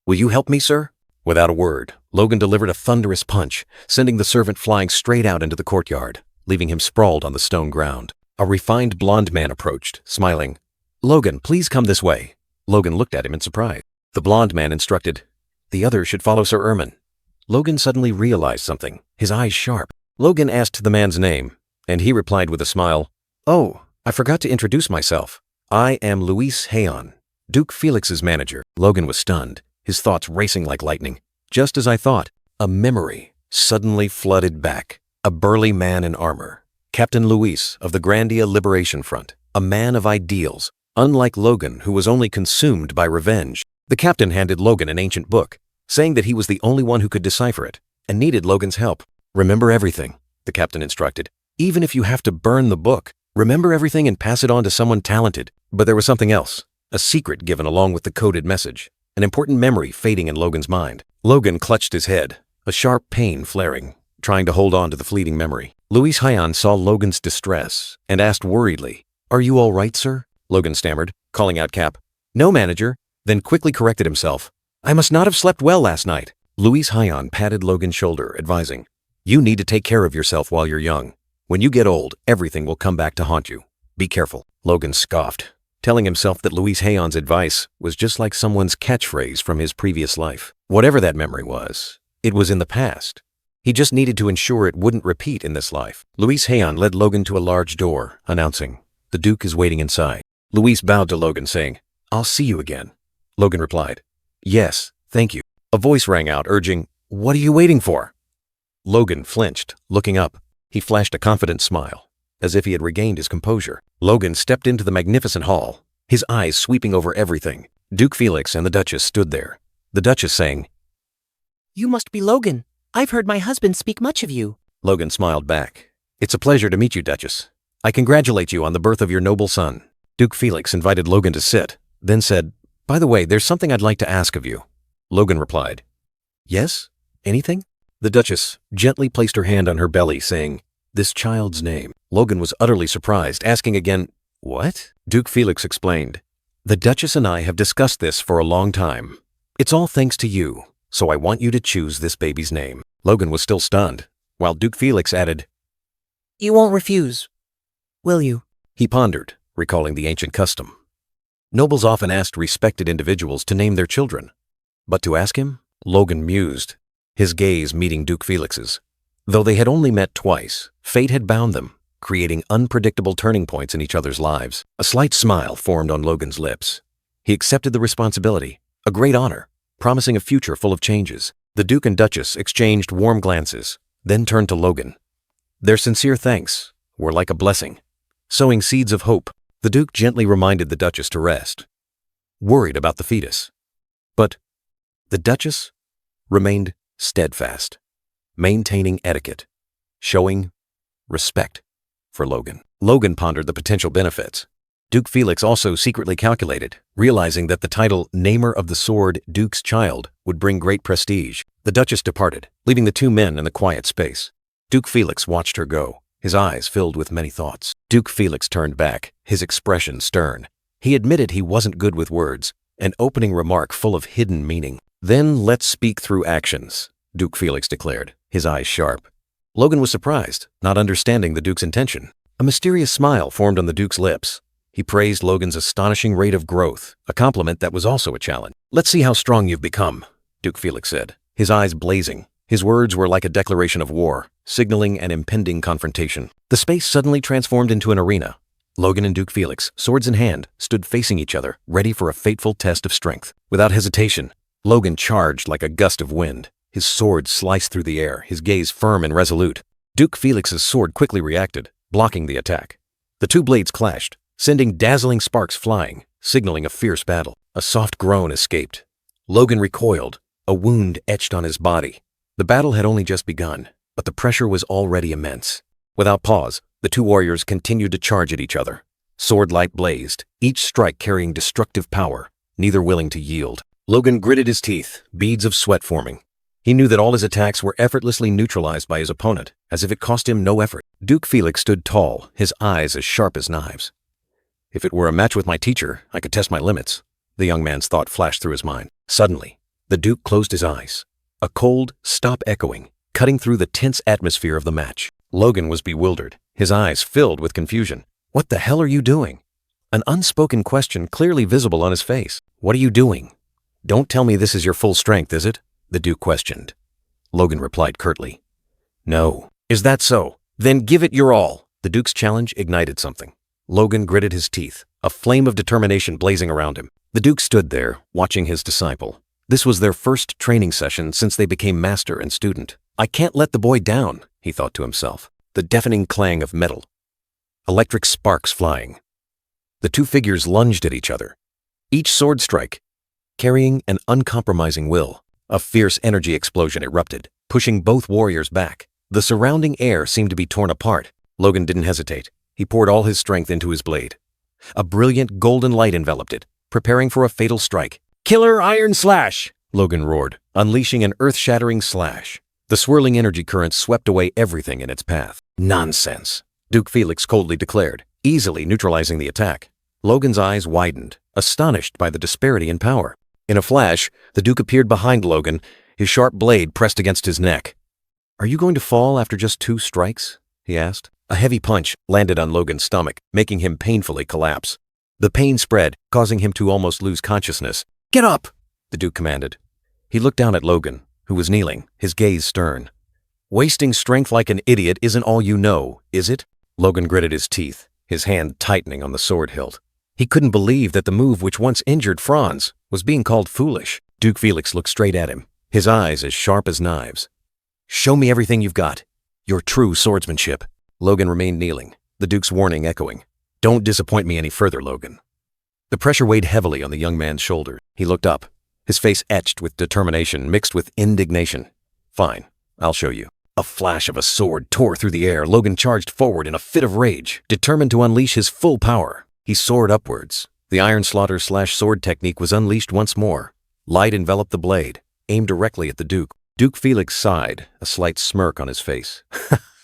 S2: Will you help me, sir?" Without a word, Logan delivered a thunderous punch, sending the servant flying straight out into the courtyard, leaving him sprawled on the stone ground. A refined blonde man approached, smiling. "Logan, please come this way." Logan looked at him in surprise. The blonde man instructed, "The others should follow Sir Ermin." Logan suddenly realized something, his eyes sharp. Logan asked the man's name, and he replied with a smile, "Oh, I forgot to introduce myself. I am Luis Hayon, Duke Felix's manager." Logan was stunned, his thoughts racing like lightning. Just as I thought, a memory suddenly flooded back. A burly man in armor, Captain Luis of the Grandia Liberation Front, a man of ideals, unlike Logan, who was only consumed by revenge. The captain handed Logan an ancient book, saying that he was the only one who could decipher it, and needed Logan's help. "Remember everything," the captain instructed, "even if you have to burn the book." Remember everything and pass it on to someone talented. But there was something else. A secret given along with the coded message. An important memory fading in Logan's mind. Logan clutched his head, a sharp pain flaring, trying to hold on to the fleeting memory. Luis Hyan saw Logan's distress and asked worriedly, "Are you all right, sir?" Logan stammered, calling out Cap. "No, manager," then quickly corrected himself. "I must not have slept well last night." Luis Hyan patted Logan's shoulder, advising, "You need to take care of yourself while you're young. When you get old, everything will come back to haunt you. Be careful." Logan scoffed, telling himself that Luis Hyan's advice was just like someone's catchphrase from his previous life. Whatever that memory was, it was in the past. He just needed to ensure it wouldn't repeat in this life. Luis Hyan led Logan to a large door, announcing, "The Duke is waiting inside." Luis bowed to Logan, saying, "I'll see you again." Logan replied, "Yes, thank you." A voice rang out, urging, "What are you waiting for?" Logan flinched, looking up. He flashed a confident smile, as if he had regained his composure. Logan stepped into the magnificent hall, his eyes sweeping over everything. Duke Felix and the Duchess stood there, the Duchess saying,
S4: "You must be Logan. I've heard my husband speak much of you."
S2: Logan smiled back. "It's a pleasure to meet you, Duchess. I congratulate you on the birth of your noble son." Duke Felix invited Logan to sit, then said, "By the way, there's something I'd like to ask of you." Logan replied, "Yes? Anything?" The Duchess gently placed her hand on her belly, saying, "This child's name." Logan was utterly surprised, asking again, "What?" Duke Felix explained, "The Duchess and I have discussed this for a long time. It's all thanks to you, so I want you to choose this baby's name." Logan was still stunned, while Duke Felix added,
S4: "You won't refuse, will you?"
S2: He pondered, recalling the ancient custom. Nobles often asked respected individuals to name their children. But to ask him? Logan mused, his gaze meeting Duke Felix's. Though they had only met twice, fate had bound them, creating unpredictable turning points in each other's lives. A slight smile formed on Logan's lips. He accepted the responsibility, a great honor, promising a future full of changes. The Duke and Duchess exchanged warm glances, then turned to Logan. Their sincere thanks were like a blessing, sowing seeds of hope. The Duke gently reminded the Duchess to rest, worried about the fetus. But the Duchess remained steadfast, maintaining etiquette, showing respect for Logan. Logan pondered the potential benefits. Duke Felix also secretly calculated, realizing that the title Namer of the Sword Duke's Child would bring great prestige. The Duchess departed, leaving the two men in the quiet space. Duke Felix watched her go, his eyes filled with many thoughts. Duke Felix turned back, his expression stern. He admitted he wasn't good with words, an opening remark full of hidden meaning. "Then let's speak through actions," Duke Felix declared, his eyes sharp. Logan was surprised, not understanding the Duke's intention. A mysterious smile formed on the Duke's lips. He praised Logan's astonishing rate of growth, a compliment that was also a challenge. "Let's see how strong you've become," Duke Felix said, his eyes blazing. His words were like a declaration of war, signaling an impending confrontation. The space suddenly transformed into an arena. Logan and Duke Felix, swords in hand, stood facing each other, ready for a fateful test of strength. Without hesitation, Logan charged like a gust of wind. His sword sliced through the air, his gaze firm and resolute. Duke Felix's sword quickly reacted, blocking the attack. The two blades clashed, sending dazzling sparks flying, signaling a fierce battle. A soft groan escaped. Logan recoiled, a wound etched on his body. The battle had only just begun, but the pressure was already immense. Without pause, the two warriors continued to charge at each other. Sword light blazed, each strike carrying destructive power, neither willing to yield. Logan gritted his teeth, beads of sweat forming. He knew that all his attacks were effortlessly neutralized by his opponent, as if it cost him no effort. Duke Felix stood tall, his eyes as sharp as knives. "If it were a match with my teacher, I could test my limits," the young man's thought flashed through his mind. Suddenly, the Duke closed his eyes. A cold stop echoing, cutting through the tense atmosphere of the match. Logan was bewildered, his eyes filled with confusion. "What the hell are you doing?" An unspoken question clearly visible on his face. "What are you doing? Don't tell me this is your full strength, is it?" the Duke questioned. Logan replied curtly, "No." "Is that so? Then give it your all." The Duke's challenge ignited something. Logan gritted his teeth, a flame of determination blazing around him. The Duke stood there, watching his disciple. This was their first training session since they became master and student. "I can't let the boy down," he thought to himself. The deafening clang of metal. Electric sparks flying. The two figures lunged at each other, each sword strike carrying an uncompromising will. A fierce energy explosion erupted, pushing both warriors back. The surrounding air seemed to be torn apart. Logan didn't hesitate. He poured all his strength into his blade. A brilliant golden light enveloped it, preparing for a fatal strike. "Killer Iron Slash!" Logan roared, unleashing an earth-shattering slash. The swirling energy current swept away everything in its path. "Nonsense," Duke Felix coldly declared, easily neutralizing the attack. Logan's eyes widened, astonished by the disparity in power. In a flash, the Duke appeared behind Logan, his sharp blade pressed against his neck. "Are you going to fall after just 2 strikes?" he asked. A heavy punch landed on Logan's stomach, making him painfully collapse. The pain spread, causing him to almost lose consciousness. "Get up!" the Duke commanded. He looked down at Logan, who was kneeling, his gaze stern. "Wasting strength like an idiot isn't all you know, is it?" Logan gritted his teeth, his hand tightening on the sword hilt. He couldn't believe that the move which once injured Franz was being called foolish. Duke Felix looked straight at him, his eyes as sharp as knives. "Show me everything you've got. Your true swordsmanship." Logan remained kneeling, the Duke's warning echoing. "Don't disappoint me any further, Logan." The pressure weighed heavily on the young man's shoulder. He looked up, his face etched with determination mixed with indignation. "Fine, I'll show you." A flash of a sword tore through the air. Logan charged forward in a fit of rage, determined to unleash his full power. He soared upwards. The iron slaughter/sword technique was unleashed once more. Light enveloped the blade, aimed directly at the Duke. Duke Felix sighed, a slight smirk on his face.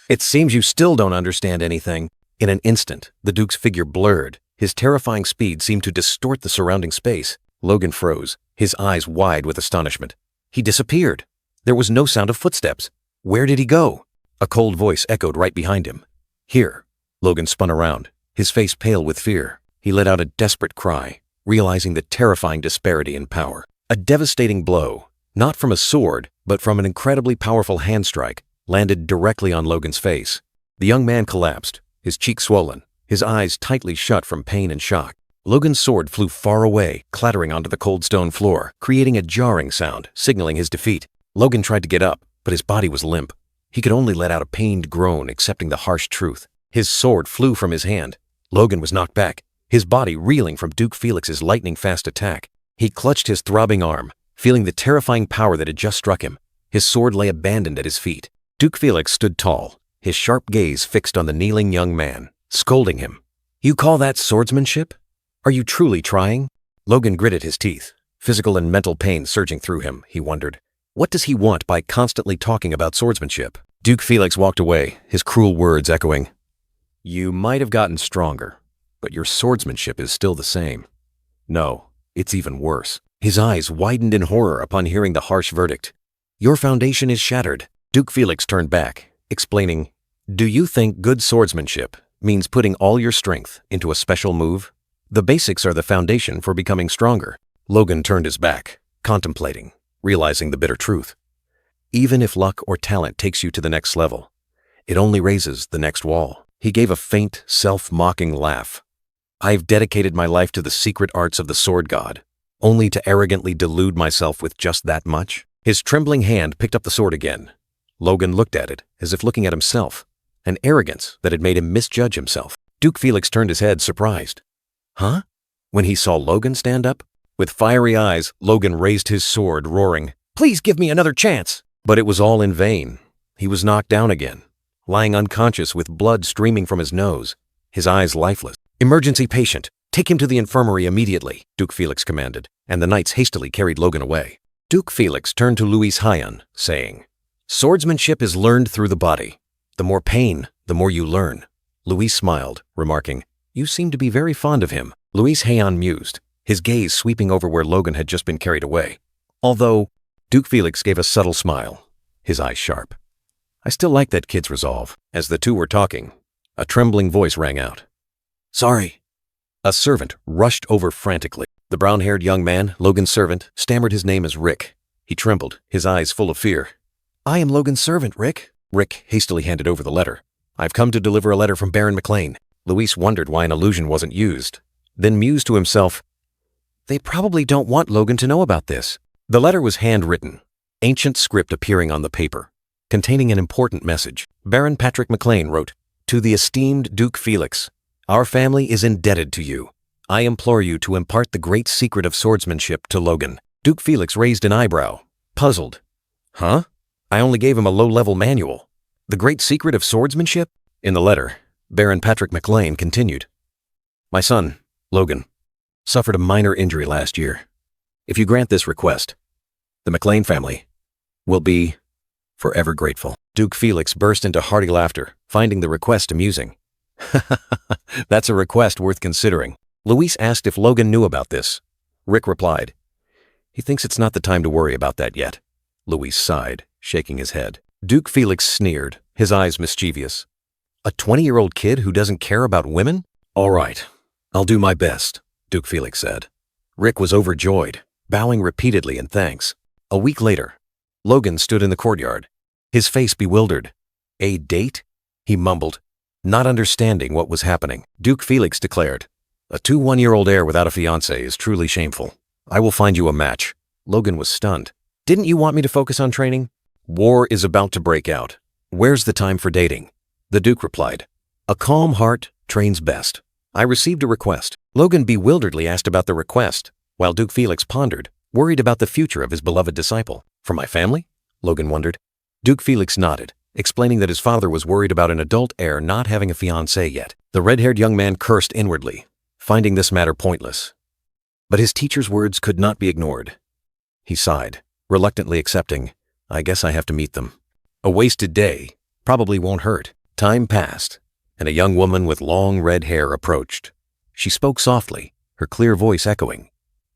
S2: "It seems you still don't understand anything." In an instant, the Duke's figure blurred. His terrifying speed seemed to distort the surrounding space. Logan froze, his eyes wide with astonishment. He disappeared. There was no sound of footsteps. Where did he go? A cold voice echoed right behind him. "Here." Logan spun around, his face pale with fear. He let out a desperate cry, realizing the terrifying disparity in power. A devastating blow, not from a sword, but from an incredibly powerful hand strike, landed directly on Logan's face. The young man collapsed, his cheeks swollen, his eyes tightly shut from pain and shock. Logan's sword flew far away, clattering onto the cold stone floor, creating a jarring sound, signaling his defeat. Logan tried to get up, but his body was limp. He could only let out a pained groan, accepting the harsh truth. His sword flew from his hand. Logan was knocked back, his body reeling from Duke Felix's lightning-fast attack. He clutched his throbbing arm, feeling the terrifying power that had just struck him. His sword lay abandoned at his feet. Duke Felix stood tall, his sharp gaze fixed on the kneeling young man, scolding him. "You call that swordsmanship? Are you truly trying?" Logan gritted his teeth, physical and mental pain surging through him. He wondered, what does he want by constantly talking about swordsmanship? Duke Felix walked away, his cruel words echoing. "You might have gotten stronger, but your swordsmanship is still the same. No, it's even worse." His eyes widened in horror upon hearing the harsh verdict. "Your foundation is shattered." Duke Felix turned back, explaining, "Do you think good swordsmanship means putting all your strength into a special move? The basics are the foundation for becoming stronger." Logan turned his back, contemplating, realizing the bitter truth. Even if luck or talent takes you to the next level, it only raises the next wall. He gave a faint, self-mocking laugh. "I've dedicated my life to the secret arts of the sword god, only to arrogantly delude myself with just that much?" His trembling hand picked up the sword again. Logan looked at it as if looking at himself, an arrogance that had made him misjudge himself. Duke Felix turned his head, surprised. "Huh?" When he saw Logan stand up, with fiery eyes, Logan raised his sword, roaring, "Please give me another chance!" But it was all in vain. He was knocked down again, lying unconscious with blood streaming from his nose, his eyes lifeless. "Emergency patient! Take him to the infirmary immediately," Duke Felix commanded, and the knights hastily carried Logan away. Duke Felix turned to Louis Hyan, saying, "Swordsmanship is learned through the body. The more pain, the more you learn." Louis smiled, remarking, "You seem to be very fond of him." Louis Hyan mused, his gaze sweeping over where Logan had just been carried away. Although, Duke Felix gave a subtle smile, his eyes sharp. "I still like that kid's resolve." As the two were talking, a trembling voice rang out. "Sorry." A servant rushed over frantically. The brown-haired young man, Logan's servant, stammered his name as Rick. He trembled, his eyes full of fear. "I am Logan's servant, Rick." Rick hastily handed over the letter. "I've come to deliver a letter from Baron McLean." Louis wondered why an illusion wasn't used, then mused to himself, "They probably don't want Logan to know about this." The letter was handwritten, ancient script appearing on the paper, containing an important message. Baron Patrick McLean wrote, "To the esteemed Duke Felix, our family is indebted to you. I implore you to impart the great secret of swordsmanship to Logan." Duke Felix raised an eyebrow, puzzled. "Huh? I only gave him a low-level manual. The great secret of swordsmanship?" In the letter, Baron Patrick McLean continued. My son, Logan, suffered a minor injury last year. If you grant this request, the McLean family will be forever grateful. Duke Felix burst into hearty laughter, finding the request amusing. That's a request worth considering. Luis asked if Logan knew about this. Rick replied, he thinks it's not the time to worry about that yet. Luis sighed, shaking his head. Duke Felix sneered, his eyes mischievous. A 20-year-old kid who doesn't care about women? All right, I'll do my best, Duke Felix said. Rick was overjoyed, bowing repeatedly in thanks. A week later, Logan stood in the courtyard, his face bewildered. A date? He mumbled, not understanding what was happening. Duke Felix declared, a 21-year-old heir without a fiancé is truly shameful. I will find you a match. Logan was stunned. Didn't you want me to focus on training? War is about to break out. Where's the time for dating? The Duke replied, a calm heart trains best. I received a request. Logan bewilderedly asked about the request, while Duke Felix pondered, worried about the future of his beloved disciple. For my family? Logan wondered. Duke Felix nodded, explaining that his father was worried about an adult heir not having a fiancé yet. The red-haired young man cursed inwardly, finding this matter pointless. But his teacher's words could not be ignored. He sighed, reluctantly accepting, I guess I have to meet them. A wasted day probably won't hurt. Time passed, and a young woman with long red hair approached. She spoke softly, her clear voice echoing.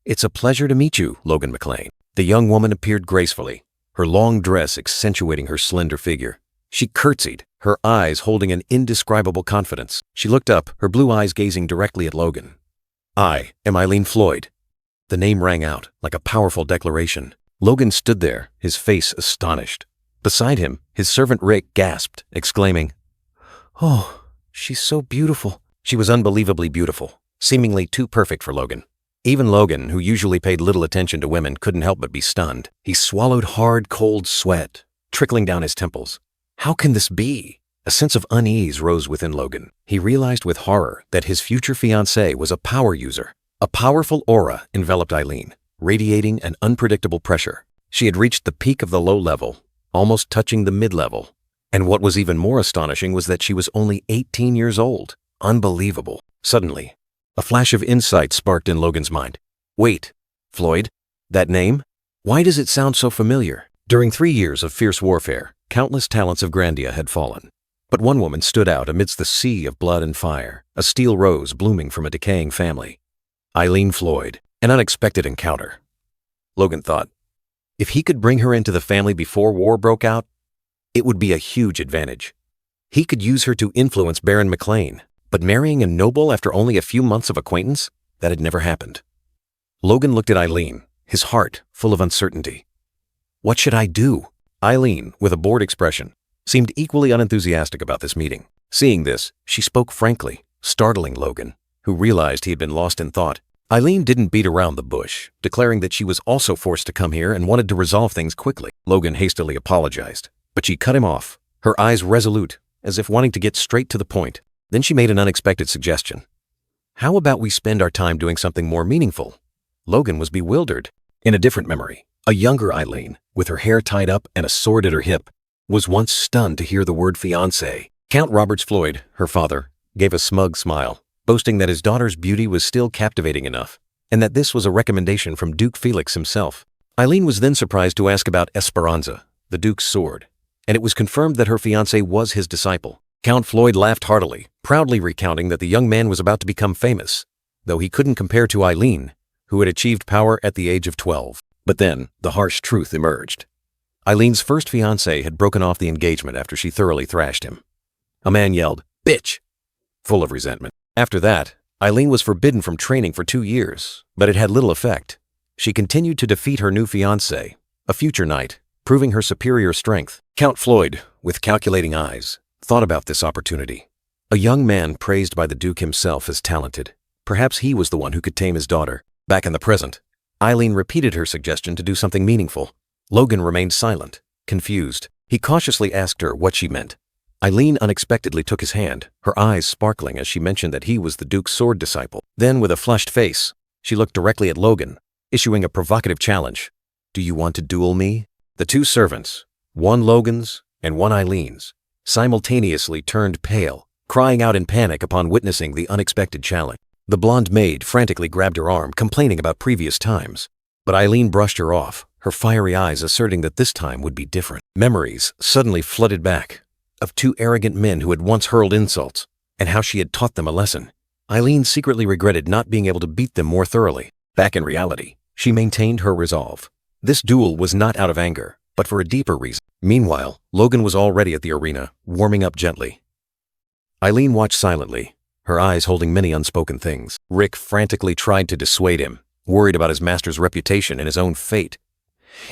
S2: It's a pleasure to meet you, Logan McLean. The young woman appeared gracefully, her long dress accentuating her slender figure. She curtsied, her eyes holding an indescribable confidence. She looked up, her blue eyes gazing directly at Logan. I am Eileen Floyd. The name rang out like a powerful declaration. Logan stood there, his face astonished. Beside him, his servant Rick gasped, exclaiming, oh, she's so beautiful. She was unbelievably beautiful, seemingly too perfect for Logan. Even Logan, who usually paid little attention to women, couldn't help but be stunned. He swallowed hard, cold sweat, trickling down his temples. How can this be? A sense of unease rose within Logan. He realized with horror that his future fiancée was a power user. A powerful aura enveloped Eileen, radiating an unpredictable pressure. She had reached the peak of the low level, almost touching the mid-level. And what was even more astonishing was that she was only 18 years old. Unbelievable. Suddenly, a flash of insight sparked in Logan's mind. Wait, Floyd? That name? Why does it sound so familiar? During 3 years of fierce warfare, countless talents of Grandia had fallen. But one woman stood out amidst the sea of blood and fire, a steel rose blooming from a decaying family. Eileen Floyd, an unexpected encounter. Logan thought, if he could bring her into the family before war broke out, it would be a huge advantage. He could use her to influence Baron McLean, but marrying a noble after only a few months of acquaintance? That had never happened. Logan looked at Eileen, his heart full of uncertainty. What should I do? Eileen, with a bored expression, seemed equally unenthusiastic about this meeting. Seeing this, she spoke frankly, startling Logan, who realized he had been lost in thought. Eileen didn't beat around the bush, declaring that she was also forced to come here and wanted to resolve things quickly. Logan hastily apologized, but she cut him off, her eyes resolute, as if wanting to get straight to the point. Then she made an unexpected suggestion. How about we spend our time doing something more meaningful? Logan was bewildered. In a different memory, a younger Eileen, with her hair tied up and a sword at her hip, was once stunned to hear the word fiancé. Count Roberts Floyd, her father, gave a smug smile, boasting that his daughter's beauty was still captivating enough, and that this was a recommendation from Duke Felix himself. Eileen was then surprised to ask about Esperanza, the Duke's sword, and it was confirmed that her fiancé was his disciple. Count Floyd laughed heartily, proudly recounting that the young man was about to become famous, though he couldn't compare to Eileen, who had achieved power at the age of 12. But then, the harsh truth emerged. Eileen's first fiancé had broken off the engagement after she thoroughly thrashed him. A man yelled, "Bitch!" full of resentment. After that, Eileen was forbidden from training for 2 years, but it had little effect. She continued to defeat her new fiancé, a future knight, proving her superior strength. Count Floyd, with calculating eyes, thought about this opportunity. A young man praised by the Duke himself as talented. Perhaps he was the one who could tame his daughter. Back in the present, Eileen repeated her suggestion to do something meaningful. Logan remained silent, confused. He cautiously asked her what she meant. Eileen unexpectedly took his hand, her eyes sparkling as she mentioned that he was the Duke's sword disciple. Then, with a flushed face, she looked directly at Logan, issuing a provocative challenge. Do you want to duel me? The two servants, one Logan's and one Eileen's, simultaneously turned pale, crying out in panic upon witnessing the unexpected challenge. The blonde maid frantically grabbed her arm, complaining about previous times. But Eileen brushed her off, her fiery eyes asserting that this time would be different. Memories suddenly flooded back of two arrogant men who had once hurled insults, and how she had taught them a lesson. Eileen secretly regretted not being able to beat them more thoroughly. Back in reality, she maintained her resolve. This duel was not out of anger, but for a deeper reason. Meanwhile, Logan was already at the arena, warming up gently. Eileen watched silently, her eyes holding many unspoken things. Rick frantically tried to dissuade him, worried about his master's reputation and his own fate.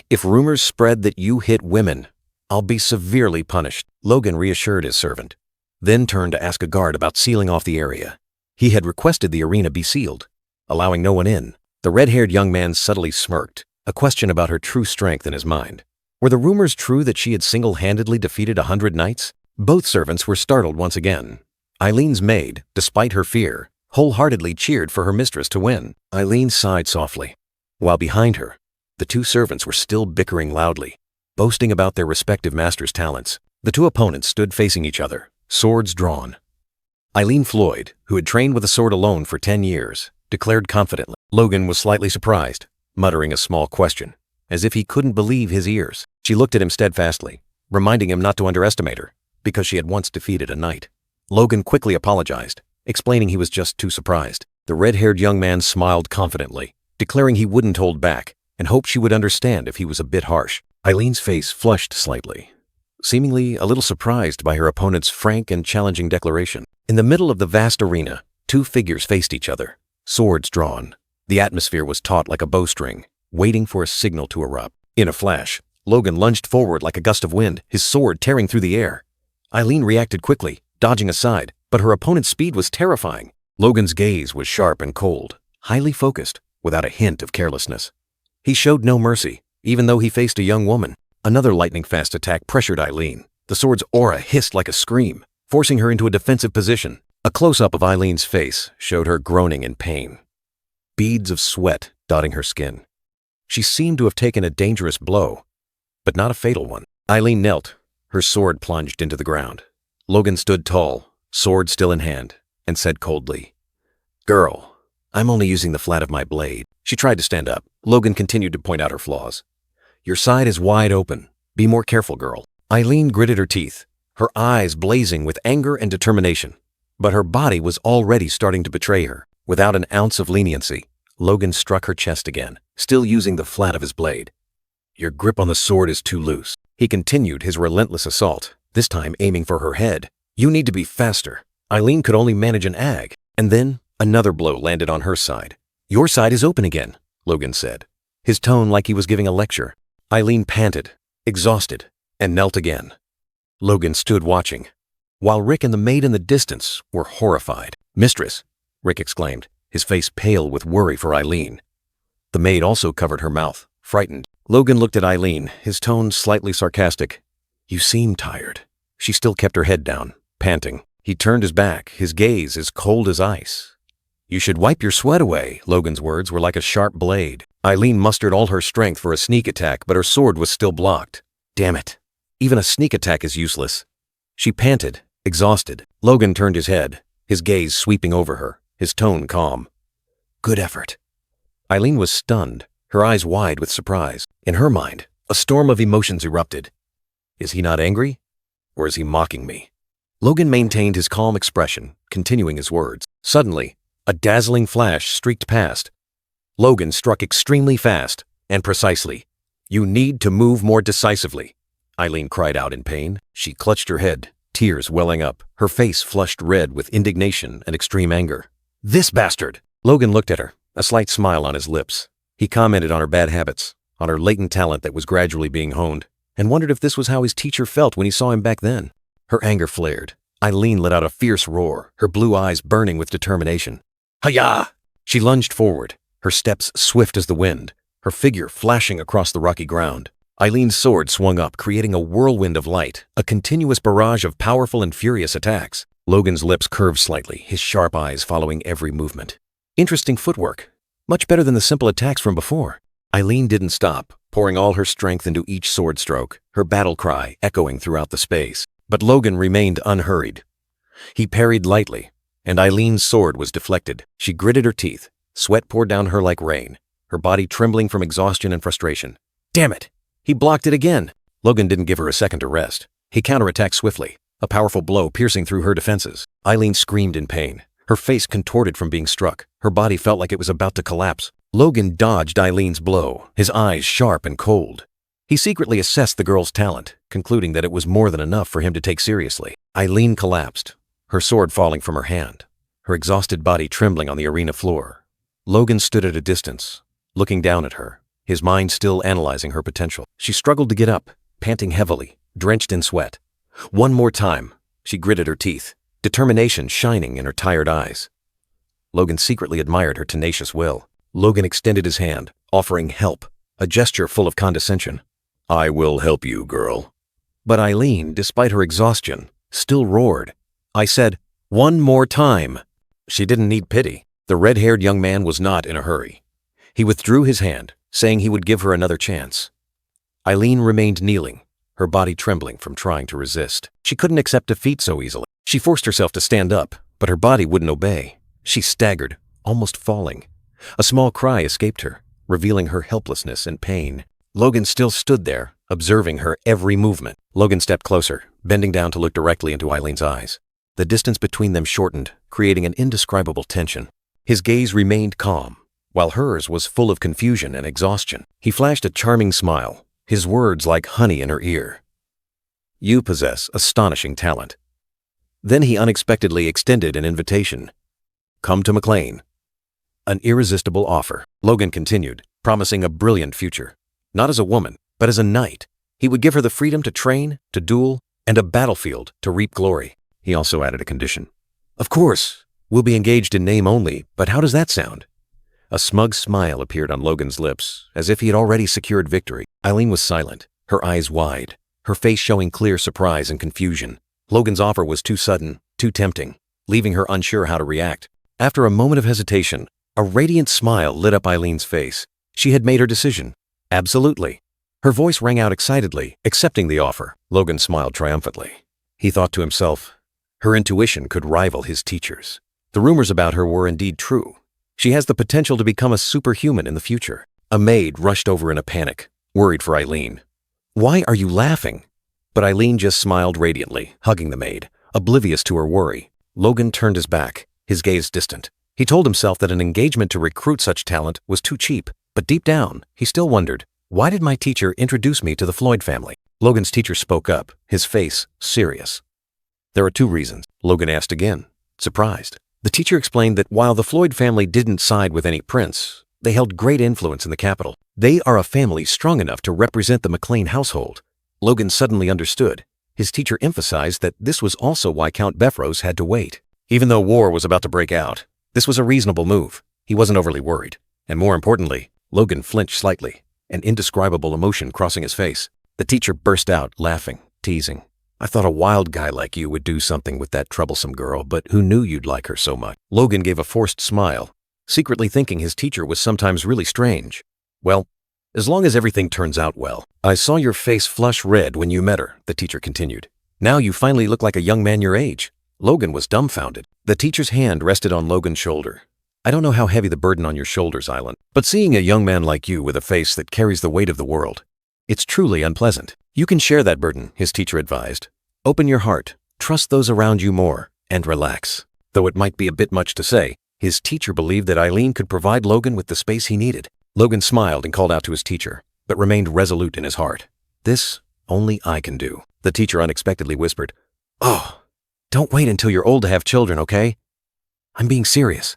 S2: "If rumors spread that you hit women, I'll be severely punished," Logan reassured his servant, then turned to ask a guard about sealing off the area. He had requested the arena be sealed, allowing no one in. The red-haired young man subtly smirked, a question about her true strength in his mind. Were the rumors true that she had single-handedly defeated 100 knights? Both servants were startled once again. Eileen's maid, despite her fear, wholeheartedly cheered for her mistress to win. Eileen sighed softly, while behind her, the two servants were still bickering loudly, boasting about their respective masters' talents. The two opponents stood facing each other, swords drawn. Eileen Floyd, who had trained with a sword alone for 10 years, declared confidently. Logan was slightly surprised, muttering a small question, as if he couldn't believe his ears. She looked at him steadfastly, reminding him not to underestimate her, because she had once defeated a knight. Logan quickly apologized, explaining he was just too surprised. The red-haired young man smiled confidently, declaring he wouldn't hold back, and hoped she would understand if he was a bit harsh. Eileen's face flushed slightly, seemingly a little surprised by her opponent's frank and challenging declaration. In the middle of the vast arena, two figures faced each other, swords drawn. The atmosphere was taut like a bowstring, waiting for a signal to erupt. In a flash, Logan lunged forward like a gust of wind, his sword tearing through the air. Eileen reacted quickly, dodging aside, but her opponent's speed was terrifying. Logan's gaze was sharp and cold, highly focused, without a hint of carelessness. He showed no mercy, even though he faced a young woman. Another lightning-fast attack pressured Eileen. The sword's aura hissed like a scream, forcing her into a defensive position. A close-up of Eileen's face showed her groaning in pain, beads of sweat dotting her skin. She seemed to have taken a dangerous blow, but not a fatal one. Eileen knelt, her sword plunged into the ground. Logan stood tall, sword still in hand, and said coldly, "Girl, I'm only using the flat of my blade." She tried to stand up. Logan continued to point out her flaws. "Your side is wide open. Be more careful, girl." Eileen gritted her teeth, her eyes blazing with anger and determination. But her body was already starting to betray her. Without an ounce of leniency, Logan struck her chest again, still using the flat of his blade. "Your grip on the sword is too loose." He continued his relentless assault, this time aiming for her head. "You need to be faster." Eileen could only manage an ag, and then another blow landed on her side. "Your side is open again," Logan said, his tone like he was giving a lecture. Eileen panted, exhausted, and knelt again. Logan stood watching, while Rick and the maid in the distance were horrified. "Mistress," Rick exclaimed, his face pale with worry for Eileen. The maid also covered her mouth, frightened. Logan looked at Eileen, his tone slightly sarcastic. "You seem tired." She still kept her head down, panting. He turned his back, his gaze as cold as ice. "You should wipe your sweat away." Logan's words were like a sharp blade. Eileen mustered all her strength for a sneak attack, but her sword was still blocked. Damn it. Even a sneak attack is useless. She panted, exhausted. Logan turned his head, his gaze sweeping over her, his tone calm. "Good effort." Eileen was stunned, her eyes wide with surprise. In her mind, a storm of emotions erupted. Is he not angry? Or is he mocking me? Logan maintained his calm expression, continuing his words. Suddenly, a dazzling flash streaked past. Logan struck extremely fast and precisely. "You need to move more decisively," Eileen cried out in pain. She clutched her head, tears welling up, her face flushed red with indignation and extreme anger. "This bastard!" Logan looked at her, a slight smile on his lips. He commented on her bad habits, on her latent talent that was gradually being honed, and wondered if this was how his teacher felt when he saw him back then. Her anger flared. Eileen let out a fierce roar, her blue eyes burning with determination. "Hi-yah!" She lunged forward, her steps swift as the wind, her figure flashing across the rocky ground. Eileen's sword swung up, creating a whirlwind of light, a continuous barrage of powerful and furious attacks. Logan's lips curved slightly, his sharp eyes following every movement. Interesting footwork. Much better than the simple attacks from before. Eileen didn't stop, pouring all her strength into each sword stroke, her battle cry echoing throughout the space. But Logan remained unhurried. He parried lightly, and Eileen's sword was deflected. She gritted her teeth. Sweat poured down her like rain, her body trembling from exhaustion and frustration. Damn it! He blocked it again! Logan didn't give her a second to rest. He counterattacked swiftly, a powerful blow piercing through her defenses. Eileen screamed in pain. Her face contorted from being struck. Her body felt like it was about to collapse. Logan dodged Eileen's blow, his eyes sharp and cold. He secretly assessed the girl's talent, concluding that it was more than enough for him to take seriously. Eileen collapsed, her sword falling from her hand, her exhausted body trembling on the arena floor. Logan stood at a distance, looking down at her, his mind still analyzing her potential. She struggled to get up, panting heavily, drenched in sweat. One more time, she gritted her teeth, determination shining in her tired eyes. Logan secretly admired her tenacious will. Logan extended his hand, offering help, a gesture full of condescension. I will help you, girl. But Eileen, despite her exhaustion, still roared. I said, one more time. She didn't need pity. The red-haired young man was not in a hurry. He withdrew his hand, saying he would give her another chance. Eileen remained kneeling, her body trembling from trying to resist. She couldn't accept defeat so easily. She forced herself to stand up, but her body wouldn't obey. She staggered, almost falling. A small cry escaped her, revealing her helplessness and pain. Logan still stood there, observing her every movement. Logan stepped closer, bending down to look directly into Eileen's eyes. The distance between them shortened, creating an indescribable tension. His gaze remained calm, while hers was full of confusion and exhaustion. He flashed a charming smile, his words like honey in her ear. You possess astonishing talent. Then he unexpectedly extended an invitation. Come to McLean. An irresistible offer. Logan continued, promising a brilliant future. Not as a woman, but as a knight. He would give her the freedom to train, to duel, and a battlefield to reap glory. He also added a condition. Of course, we'll be engaged in name only, but how does that sound? A smug smile appeared on Logan's lips, as if he had already secured victory. Eileen was silent, her eyes wide, her face showing clear surprise and confusion. Logan's offer was too sudden, too tempting, leaving her unsure how to react. After a moment of hesitation, a radiant smile lit up Eileen's face. She had made her decision. Absolutely. Her voice rang out excitedly, accepting the offer. Logan smiled triumphantly. He thought to himself, her intuition could rival his teacher's. The rumors about her were indeed true. She has the potential to become a superhuman in the future. A maid rushed over in a panic, worried for Eileen. Why are you laughing? But Eileen just smiled radiantly, hugging the maid, oblivious to her worry. Logan turned his back, his gaze distant. He told himself that an engagement to recruit such talent was too cheap, but deep down, he still wondered, why did my teacher introduce me to the Floyd family? Logan's teacher spoke up, his face serious. There are two reasons, Logan asked again, surprised. The teacher explained that while the Floyd family didn't side with any prince, they held great influence in the capital. They are a family strong enough to represent the McLean household. Logan suddenly understood. His teacher emphasized that this was also why Count Befros had to wait. Even though war was about to break out, this was a reasonable move. He wasn't overly worried. And more importantly, Logan flinched slightly, an indescribable emotion crossing his face. The teacher burst out, laughing, teasing. I thought a wild guy like you would do something with that troublesome girl, but who knew you'd like her so much? Logan gave a forced smile, secretly thinking his teacher was sometimes really strange. Well, as long as everything turns out well. I saw your face flush red when you met her, the teacher continued. Now you finally look like a young man your age. Logan was dumbfounded. The teacher's hand rested on Logan's shoulder. I don't know how heavy the burden on your shoulders, Island, but seeing a young man like you with a face that carries the weight of the world, it's truly unpleasant. You can share that burden, his teacher advised. Open your heart, trust those around you more, and relax. Though it might be a bit much to say, his teacher believed that Eileen could provide Logan with the space he needed. Logan smiled and called out to his teacher, but remained resolute in his heart. This, only I can do. The teacher unexpectedly whispered, Oh, don't wait until you're old to have children, okay? I'm being serious.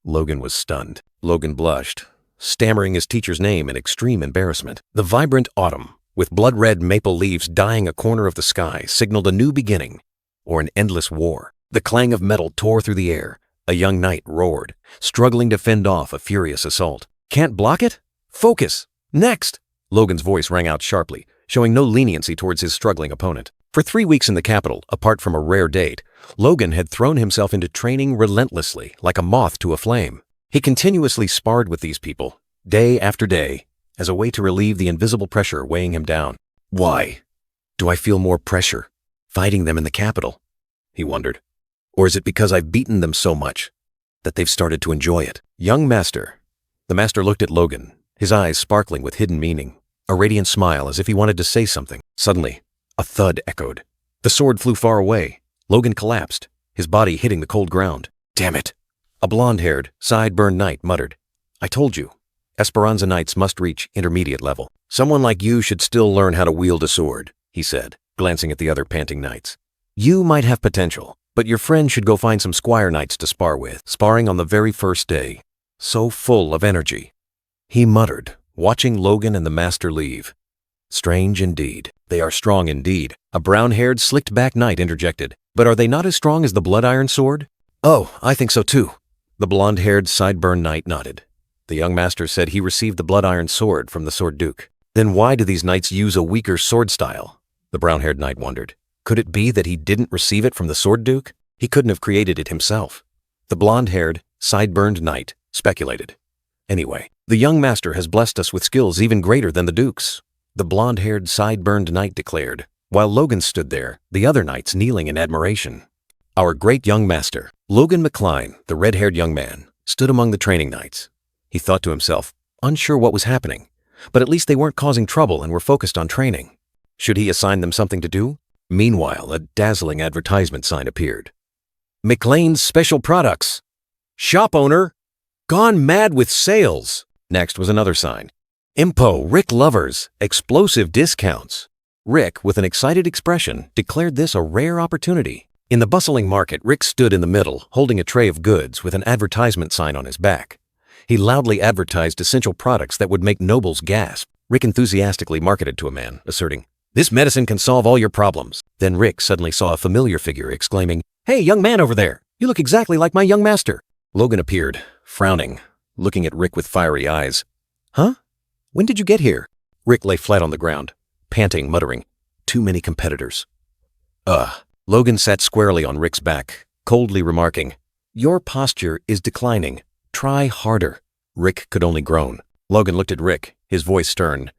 S2: Logan was stunned. Logan blushed, stammering his teacher's name in extreme embarrassment. The vibrant autumn, with blood-red maple leaves dyeing a corner of the sky, signaled a new beginning, or an endless war. The clang of metal tore through the air. A young knight roared, struggling to fend off a furious assault. Can't block it? Focus! Next! Logan's voice rang out sharply, showing no leniency towards his struggling opponent. For 3 weeks in the capital, apart from a rare date, Logan had thrown himself into training relentlessly, like a moth to a flame. He continuously sparred with these people, day after day, as a way to relieve the invisible pressure weighing him down. Why do I feel more pressure fighting them in the capital? He wondered. Or is it because I've beaten them so much that they've started to enjoy it? Young master. The master looked at Logan, his eyes sparkling with hidden meaning, a radiant smile as if he wanted to say something. Suddenly, a thud echoed. The sword flew far away. Logan collapsed, his body hitting the cold ground. Damn it! A blonde-haired, side-burned knight muttered. I told you, Esperanza knights must reach intermediate level. Someone like you should still learn how to wield a sword, he said, glancing at the other panting knights. You might have potential, but your friend should go find some squire knights to spar with, sparring on the very first day. So full of energy. He muttered, watching Logan and the master leave. Strange indeed. They are strong indeed. A brown-haired, slicked-back knight interjected. But are they not as strong as the blood-iron sword? Oh, I think so too. The blonde-haired, side-burned knight nodded. The young master said he received the blood-iron sword from the sword duke. Then why do these knights use a weaker sword style? The brown-haired knight wondered. Could it be that he didn't receive it from the sword duke? He couldn't have created it himself. The blonde-haired, side-burned knight speculated. Anyway, the young master has blessed us with skills even greater than the duke's. The blonde-haired, side-burned knight declared, while Logan stood there, the other knights kneeling in admiration. Our great young master, Logan McCline, the red-haired young man, stood among the training knights. He thought to himself, unsure what was happening, but at least they weren't causing trouble and were focused on training. Should he assign them something to do? Meanwhile, a dazzling advertisement sign appeared. McLean's Special Products. Shop owner, gone mad with sales. Next was another sign. Impo, Rick Lovers, explosive discounts. Rick, with an excited expression, declared this a rare opportunity. In the bustling market, Rick stood in the middle, holding a tray of goods with an advertisement sign on his back. He loudly advertised essential products that would make nobles gasp. Rick enthusiastically marketed to a man, asserting, "This medicine can solve all your problems." Then Rick suddenly saw a familiar figure, exclaiming, "Hey, young man over there, you look exactly like my young master." Logan appeared, frowning, looking at Rick with fiery eyes. Huh? When did you get here? Rick lay flat on the ground, panting, muttering, "Too many competitors." Logan sat squarely on Rick's back, coldly remarking, "Your posture is declining. Try harder." Rick could only groan. Logan looked at Rick, his voice stern.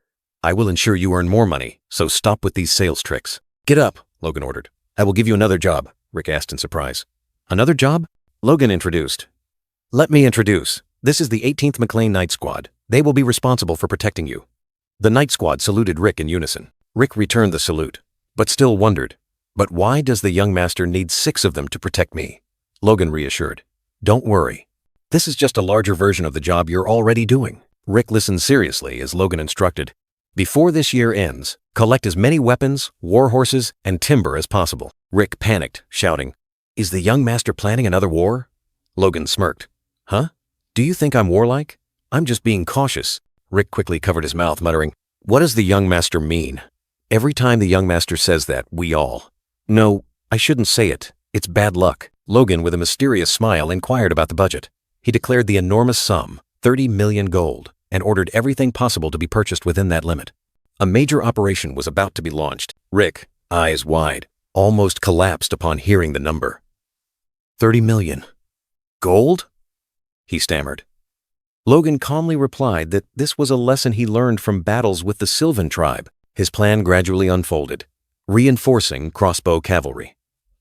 S2: "I will ensure you earn more money, so stop with these sales tricks." "Get up," Logan ordered. "I will give you another job," Rick asked in surprise. "Another job?" Logan introduced. "Let me introduce. This is the 18th McLean Night Squad. They will be responsible for protecting you." The Night Squad saluted Rick in unison. Rick returned the salute, but still wondered, "But why does the young master need 6 of them to protect me?" Logan reassured, "Don't worry. This is just a larger version of the job you're already doing." Rick listened seriously as Logan instructed. "Before this year ends, collect as many weapons, war horses, and timber as possible." Rick panicked, shouting, "Is the young master planning another war?" Logan smirked. "Huh? Do you think I'm warlike? I'm just being cautious." Rick quickly covered his mouth, muttering, "What does the young master mean?" Every time the young master says that, we all. No, I shouldn't say it. It's bad luck. Logan, with a mysterious smile, inquired about the budget. He declared the enormous sum, 30 million gold, and ordered everything possible to be purchased within that limit. A major operation was about to be launched. Rick, eyes wide, almost collapsed upon hearing the number. 30 million. Gold? He stammered. Logan calmly replied that this was a lesson he learned from battles with the Sylvan tribe. His plan gradually unfolded, reinforcing crossbow cavalry.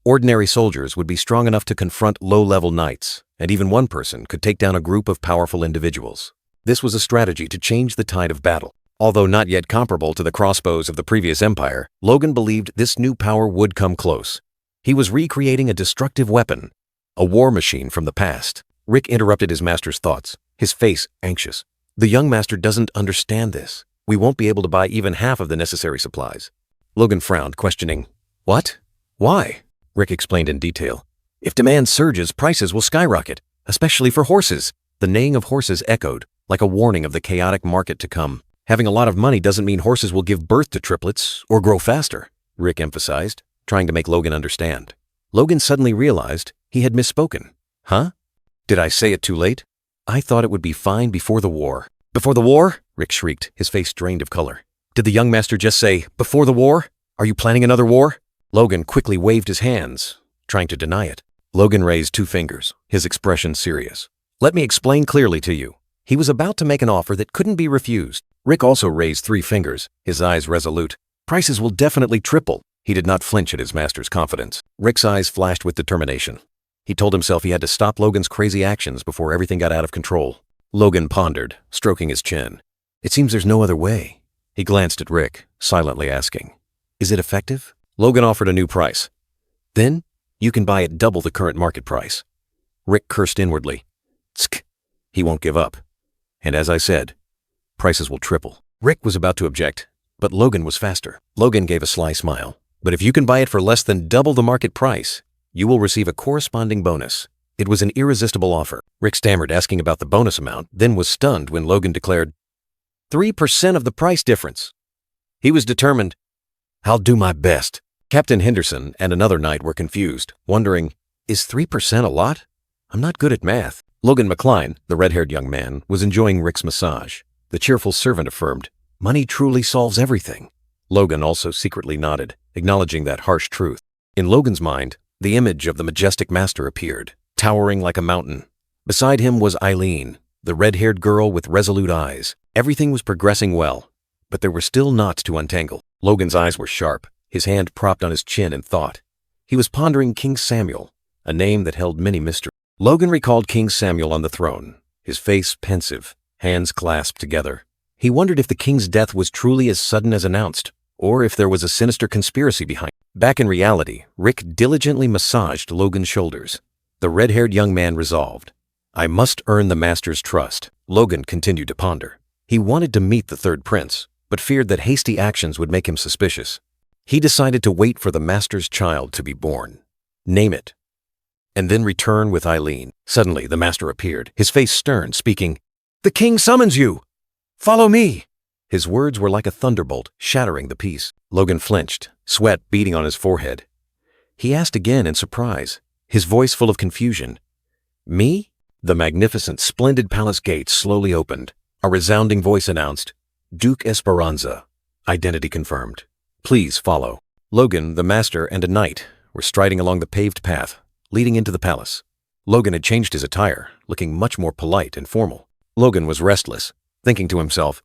S2: Ordinary soldiers would be strong enough to confront low-level knights, and even one person could take down a group of powerful individuals. This was a strategy to change the tide of battle. Although not yet comparable to the crossbows of the previous empire, Logan believed this new power would come close. He was recreating a destructive weapon, a war machine from the past. Rick interrupted his master's thoughts, his face anxious. "The young master doesn't understand this. We won't be able to buy even half of the necessary supplies." Logan frowned, questioning, "What? Why?" Rick explained in detail. "If demand surges, prices will skyrocket, especially for horses." The neighing of horses echoed, like a warning of the chaotic market to come. "Having a lot of money doesn't mean horses will give birth to triplets or grow faster," Rick emphasized, trying to make Logan understand. Logan suddenly realized he had misspoken. "Huh? Did I say it too late? I thought it would be fine before the war." "Before the war?" Rick shrieked, his face drained of color. "Did the young master just say, before the war? Are you planning another war?" Logan quickly waved his hands, trying to deny it. Logan raised 2 fingers, his expression serious. "Let me explain clearly to you." He was about to make an offer that couldn't be refused. Rick also raised 3 fingers, his eyes resolute. "Prices will definitely triple." He did not flinch at his master's confidence. Rick's eyes flashed with determination. He told himself he had to stop Logan's crazy actions before everything got out of control. Logan pondered, stroking his chin. It seems there's no other way. He glanced at Rick, silently asking, "Is it effective?" Logan offered a new price. "Then, you can buy at double the current market price." Rick cursed inwardly. Tsk. He won't give up. And as I said, prices will triple. Rick was about to object, but Logan was faster. Logan gave a sly smile. "But if you can buy it for less than double the market price, you will receive a corresponding bonus." It was an irresistible offer. Rick stammered, asking about the bonus amount, then was stunned when Logan declared, 3% of the price difference. He was determined. "I'll do my best." Captain Henderson and another knight were confused, wondering, is 3% a lot? I'm not good at math. Logan McCline, the red-haired young man, was enjoying Rick's massage. The cheerful servant affirmed, "Money truly solves everything." Logan also secretly nodded, acknowledging that harsh truth. In Logan's mind, the image of the majestic master appeared, towering like a mountain. Beside him was Eileen, the red-haired girl with resolute eyes. Everything was progressing well, but there were still knots to untangle. Logan's eyes were sharp, his hand propped on his chin in thought. He was pondering King Samuel, a name that held many mysteries. Logan recalled King Samuel on the throne, his face pensive, hands clasped together. He wondered if the king's death was truly as sudden as announced, or if there was a sinister conspiracy behind it. Back in reality, Rick diligently massaged Logan's shoulders. The red-haired young man resolved, "I must earn the master's trust." Logan continued to ponder. He wanted to meet the third prince, but feared that hasty actions would make him suspicious. He decided to wait for the master's child to be born, name it, and then return with Eileen. Suddenly, the master appeared, his face stern, speaking, "The king summons you! Follow me!" His words were like a thunderbolt, shattering the peace. Logan flinched, sweat beading on his forehead. He asked again in surprise, his voice full of confusion, "Me?" The magnificent, splendid palace gates slowly opened. A resounding voice announced, "Duke Esperanza. Identity confirmed. Please follow." Logan, the master, and a knight were striding along the paved path, leading into the palace. Logan had changed his attire, looking much more polite and formal. Logan was restless, thinking to himself,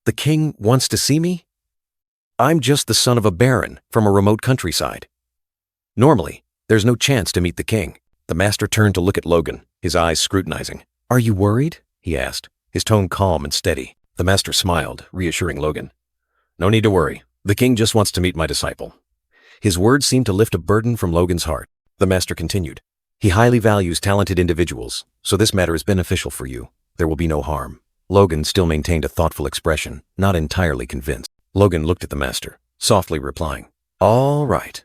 S2: "The king wants to see me? I'm just the son of a baron from a remote countryside. Normally, there's no chance to meet the king." The master turned to look at Logan, his eyes scrutinizing. "Are you worried?" he asked, his tone calm and steady. The master smiled, reassuring Logan. "No need to worry. The king just wants to meet my disciple." His words seemed to lift a burden from Logan's heart. The master continued, "He highly values talented individuals, so this matter is beneficial for you. There will be no harm." Logan still maintained a thoughtful expression, not entirely convinced. Logan looked at the master, softly replying, "All right."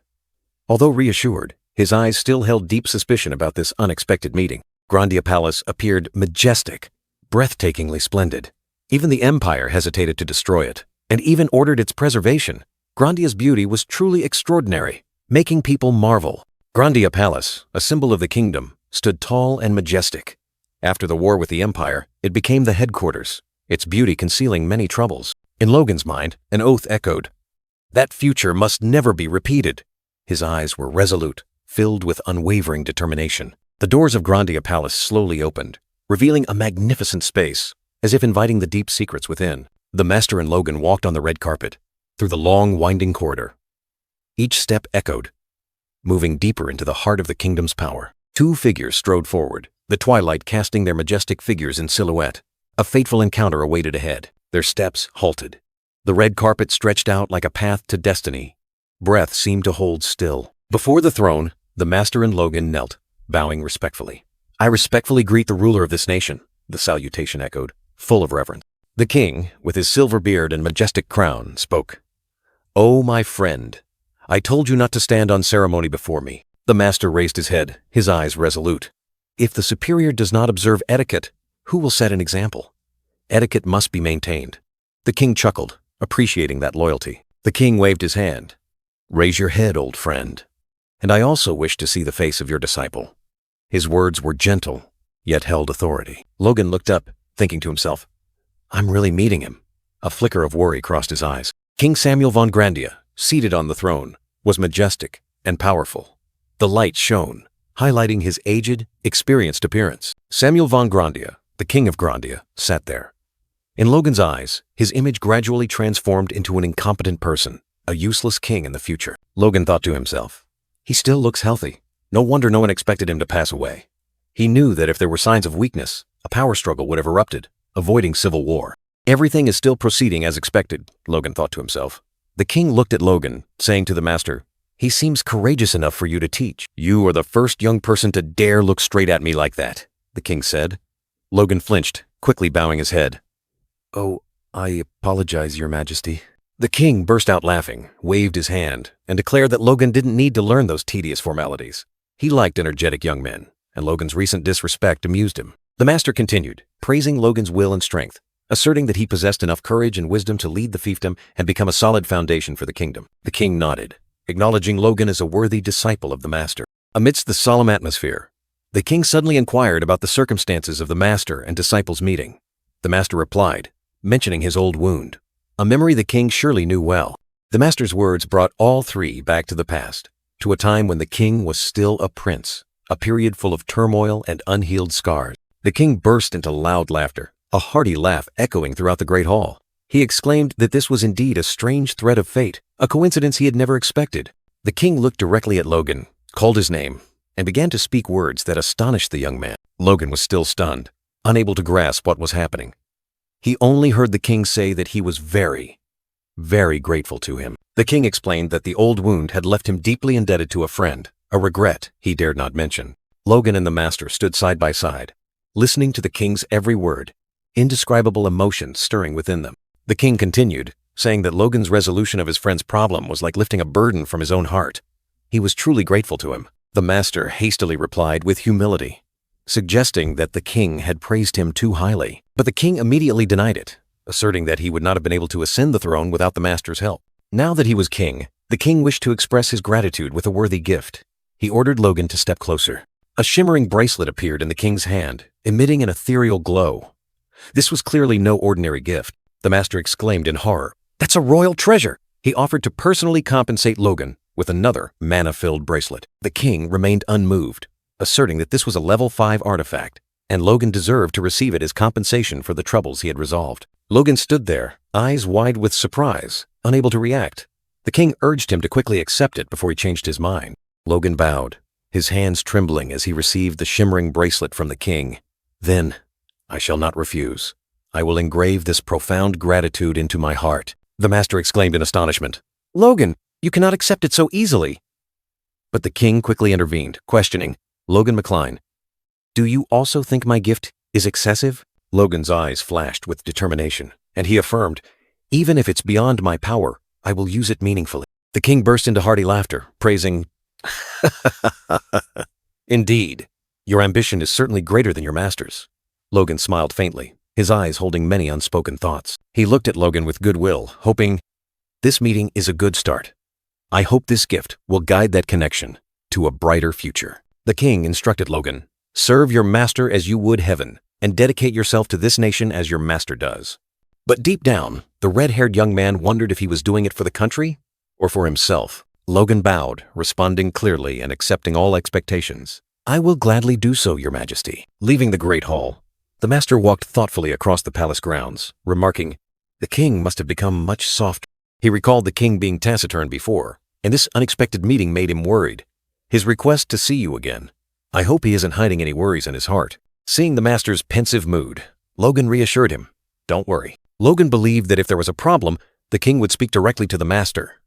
S2: Although reassured, his eyes still held deep suspicion about this unexpected meeting. Grandia Palace appeared majestic, breathtakingly splendid. Even the Empire hesitated to destroy it, and even ordered its preservation. Grandia's beauty was truly extraordinary, making people marvel. Grandia Palace, a symbol of the kingdom, stood tall and majestic. After the war with the Empire, it became the headquarters, its beauty concealing many troubles. In Logan's mind, an oath echoed, "That future must never be repeated." His eyes were resolute, filled with unwavering determination. The doors of Grandia Palace slowly opened, revealing a magnificent space, as if inviting the deep secrets within. The master and Logan walked on the red carpet, through the long, winding corridor. Each step echoed, moving deeper into the heart of the kingdom's power. Two figures strode forward, the twilight casting their majestic figures in silhouette. A fateful encounter awaited ahead. Their steps halted. The red carpet stretched out like a path to destiny. Breath seemed to hold still. Before the throne, the master and Logan knelt, bowing respectfully. "I respectfully greet the ruler of this nation," the salutation echoed, full of reverence. The king, with his silver beard and majestic crown, spoke. "Oh, my friend, I told you not to stand on ceremony before me." The master raised his head, his eyes resolute. "If the superior does not observe etiquette, who will set an example? Etiquette must be maintained." The king chuckled, appreciating that loyalty. The king waved his hand. "Raise your head, old friend. And I also wish to see the face of your disciple." His words were gentle, yet held authority. Logan looked up, thinking to himself, "I'm really meeting him." A flicker of worry crossed his eyes. King Samuel von Grandia, seated on the throne, was majestic and powerful. The light shone, highlighting his aged, experienced appearance. Samuel von Grandia, the king of Grandia, sat there. In Logan's eyes, his image gradually transformed into an incompetent person, a useless king in the future. Logan thought to himself, "He still looks healthy. No wonder no one expected him to pass away. He knew that if there were signs of weakness, a power struggle would have erupted, avoiding civil war. Everything is still proceeding as expected, Logan thought to himself. The king looked at Logan, saying to the master, "He seems courageous enough for you to teach." "You are the first young person to dare look straight at me like that," the king said. Logan flinched, quickly bowing his head. "Oh, I apologize, Your Majesty." The king burst out laughing, waved his hand, and declared that Logan didn't need to learn those tedious formalities. He liked energetic young men, and Logan's recent disrespect amused him. The master continued, praising Logan's will and strength, asserting that he possessed enough courage and wisdom to lead the fiefdom and become a solid foundation for the kingdom. The king nodded, acknowledging Logan as a worthy disciple of the master. Amidst the solemn atmosphere, the king suddenly inquired about the circumstances of the master and disciple's meeting. The master replied, mentioning his old wound, a memory the king surely knew well. The master's words brought all three back to the past, to a time when the king was still a prince, a period full of turmoil and unhealed scars. The king burst into loud laughter, a hearty laugh echoing throughout the great hall. He exclaimed that this was indeed a strange thread of fate, a coincidence he had never expected. The king looked directly at Logan, called his name, and began to speak words that astonished the young man. Logan was still stunned, unable to grasp what was happening. He only heard the king say that he was very, very grateful to him. The king explained that the old wound had left him deeply indebted to a friend, a regret he dared not mention. Logan and the master stood side by side, listening to the king's every word, indescribable emotions stirring within them. The king continued, saying that Logan's resolution of his friend's problem was like lifting a burden from his own heart. He was truly grateful to him. The master hastily replied with humility, suggesting that the king had praised him too highly. But the king immediately denied it, asserting that he would not have been able to ascend the throne without the master's help. Now that he was king, the king wished to express his gratitude with a worthy gift. He ordered Logan to step closer. A shimmering bracelet appeared in the king's hand, emitting an ethereal glow. This was clearly no ordinary gift. The master exclaimed in horror, "That's a royal treasure!" He offered to personally compensate Logan with another mana-filled bracelet. The king remained unmoved, asserting that this was a level 5 artifact, and Logan deserved to receive it as compensation for the troubles he had resolved. Logan stood there, eyes wide with surprise, unable to react. The king urged him to quickly accept it before he changed his mind. Logan bowed, his hands trembling as he received the shimmering bracelet from the king. "Then, I shall not refuse. I will engrave this profound gratitude into my heart," the master exclaimed in astonishment. "Logan, you cannot accept it so easily." But the king quickly intervened, questioning, "Logan McCline, do you also think my gift is excessive?" Logan's eyes flashed with determination, and he affirmed, "Even if it's beyond my power, I will use it meaningfully." The king burst into hearty laughter, praising, "Indeed, your ambition is certainly greater than your master's." Logan smiled faintly, his eyes holding many unspoken thoughts. He looked at Logan with goodwill, hoping, "This meeting is a good start. I hope this gift will guide that connection to a brighter future." The king instructed Logan, "Serve your master as you would heaven, and dedicate yourself to this nation as your master does." But deep down, the red-haired young man wondered if he was doing it for the country or for himself. Logan bowed, responding clearly and accepting all expectations. "I will gladly do so, Your Majesty." Leaving the great hall, the master walked thoughtfully across the palace grounds, remarking, "The king must have become much softer." He recalled the king being taciturn before, and this unexpected meeting made him worried. "His request to see you again. I hope he isn't hiding any worries in his heart." Seeing the master's pensive mood, Logan reassured him, "Don't worry." Logan believed that if there was a problem, the king would speak directly to the master.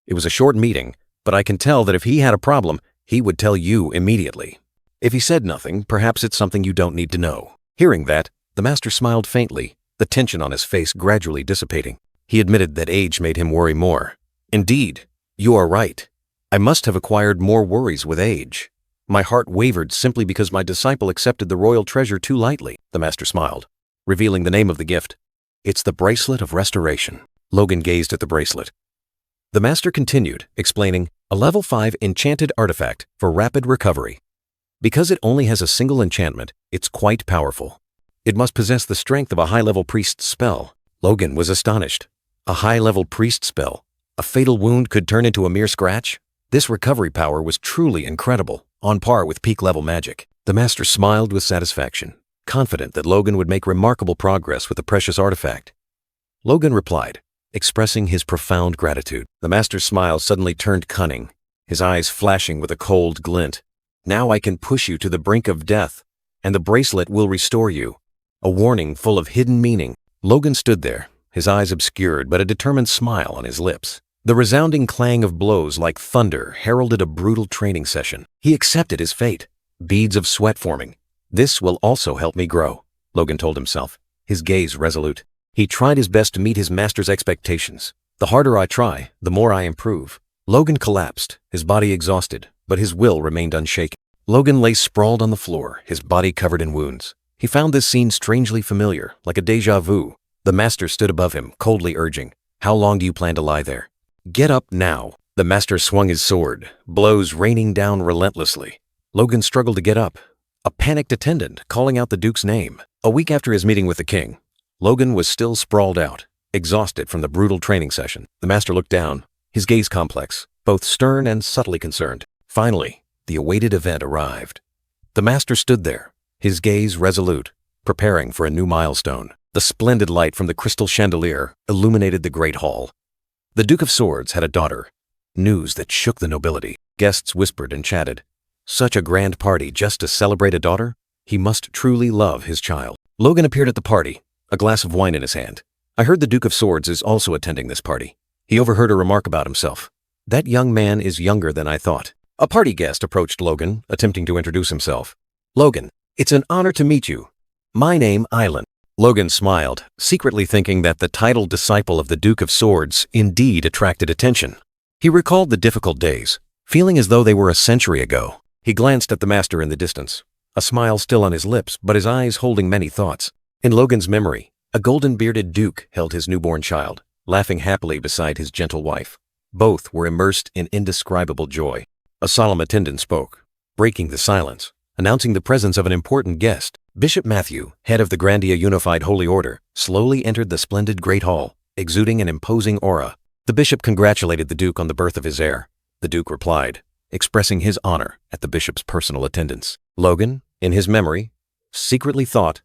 S2: "It was a short meeting, but I can tell that if he had a problem, he would tell you immediately. If he said nothing, perhaps it's something you don't need to know." Hearing that, the master smiled faintly, the tension on his face gradually dissipating. He admitted that age made him worry more. "Indeed, you are right. I must have acquired more worries with age. My heart wavered simply because my disciple accepted the royal treasure too lightly." The master smiled, revealing the name of the gift. "It's the Bracelet of Restoration." Logan gazed at the bracelet. The master continued, explaining, "A level 5 enchanted artifact for rapid recovery. Because it only has a single enchantment, it's quite powerful. It must possess the strength of a high-level priest's spell." Logan was astonished. A high-level priest spell? A fatal wound could turn into a mere scratch? This recovery power was truly incredible, on par with peak-level magic. The master smiled with satisfaction, confident that Logan would make remarkable progress with the precious artifact. Logan replied, expressing his profound gratitude. The master's smile suddenly turned cunning, his eyes flashing with a cold glint. Now I can push you to the brink of death, and the bracelet will restore you. A warning full of hidden meaning. Logan stood there, his eyes obscured but a determined smile on his lips. The resounding clang of blows like thunder heralded a brutal training session. He accepted his fate. Beads of sweat forming. This will also help me grow, Logan told himself, his gaze resolute. He tried his best to meet his master's expectations. The harder I try, the more I improve. Logan collapsed, his body exhausted, but his will remained unshaken. Logan lay sprawled on the floor, his body covered in wounds. He found this scene strangely familiar, like a déjà vu. The master stood above him, coldly urging, "How long do you plan to lie there? Get up now." The master swung his sword, blows raining down relentlessly. Logan struggled to get up, a panicked attendant calling out the Duke's name. A week after his meeting with the king, Logan was still sprawled out, exhausted from the brutal training session. The master looked down, his gaze complex, both stern and subtly concerned. Finally, the awaited event arrived. The master stood there, his gaze resolute, preparing for a new milestone. The splendid light from the crystal chandelier illuminated the great hall. The Duke of Swords had a daughter, news that shook the nobility. Guests whispered and chatted. Such a grand party just to celebrate a daughter? He must truly love his child. Logan appeared at the party, a glass of wine in his hand. I heard the Duke of Swords is also attending this party. He overheard a remark about himself. That young man is younger than I thought. A party guest approached Logan, attempting to introduce himself. Logan, it's an honor to meet you. My name, Island. Logan smiled, secretly thinking that the titled disciple of the Duke of Swords indeed attracted attention. He recalled the difficult days, feeling as though they were a century ago. He glanced at the master in the distance, a smile still on his lips, but his eyes holding many thoughts. In Logan's memory, a golden-bearded duke held his newborn child, laughing happily beside his gentle wife. Both were immersed in indescribable joy. A solemn attendant spoke, breaking the silence, announcing the presence of an important guest. Bishop Matthew, head of the Grandia Unified Holy Order, slowly entered the splendid Great Hall, exuding an imposing aura. The bishop congratulated the duke on the birth of his heir. The duke replied, expressing his honor at the bishop's personal attendance. Logan, in his memory, secretly thought,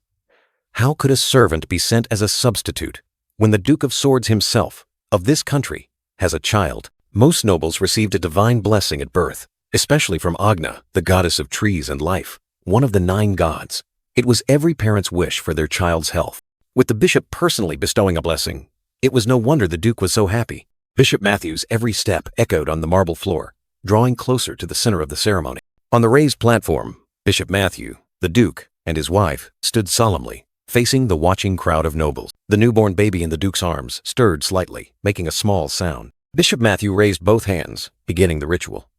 S2: how could a servant be sent as a substitute when the Duke of Swords himself, of this country, has a child? Most nobles received a divine blessing at birth, especially from Agna, the goddess of trees and life, one of the 9 gods. It was every parent's wish for their child's health. With the bishop personally bestowing a blessing, it was no wonder the duke was so happy. Bishop Matthew's every step echoed on the marble floor, drawing closer to the center of the ceremony. On the raised platform, Bishop Matthew, the duke, and his wife stood solemnly, facing the watching crowd of nobles. The newborn baby in the duke's arms stirred slightly, making a small sound. Bishop Matthew raised both hands, beginning the ritual.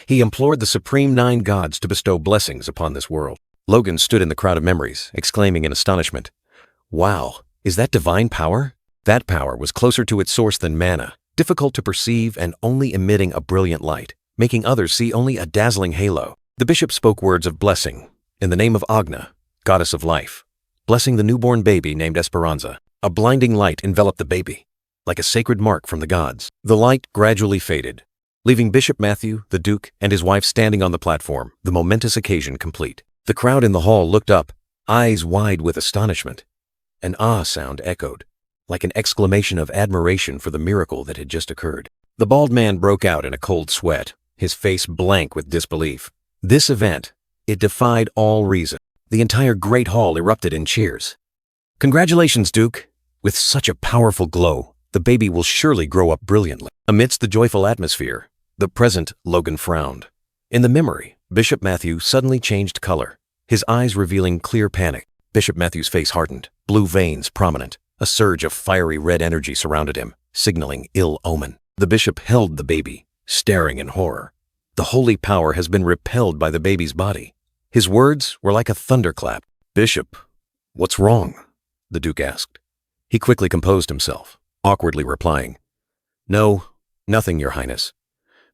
S2: He implored the supreme 9 gods to bestow blessings upon this world. Logan stood in the crowd of memories, exclaiming in astonishment, "Wow, is that divine power?" That power was closer to its source than mana, difficult to perceive and only emitting a brilliant light, making others see only a dazzling halo. The bishop spoke words of blessing, in the name of Agna, goddess of life, blessing the newborn baby named Esperanza. A blinding light enveloped the baby, like a sacred mark from the gods. The light gradually faded, leaving Bishop Matthew, the duke, and his wife standing on the platform, the momentous occasion complete. The crowd in the hall looked up, eyes wide with astonishment. An ah sound echoed, like an exclamation of admiration for the miracle that had just occurred. The bald man broke out in a cold sweat, his face blank with disbelief. This event, it defied all reason. The entire great hall erupted in cheers. "Congratulations, Duke! With such a powerful glow, the baby will surely grow up brilliantly." Amidst the joyful atmosphere, the present Logan frowned. In the memory, Bishop Matthew suddenly changed color, his eyes revealing clear panic. Bishop Matthew's face hardened, blue veins prominent. A surge of fiery red energy surrounded him, signaling ill omen. The bishop held the baby, staring in horror. The holy power has been repelled by the baby's body. His words were like a thunderclap. "Bishop, what's wrong?" the duke asked. He quickly composed himself, awkwardly replying, "No, nothing, Your Highness.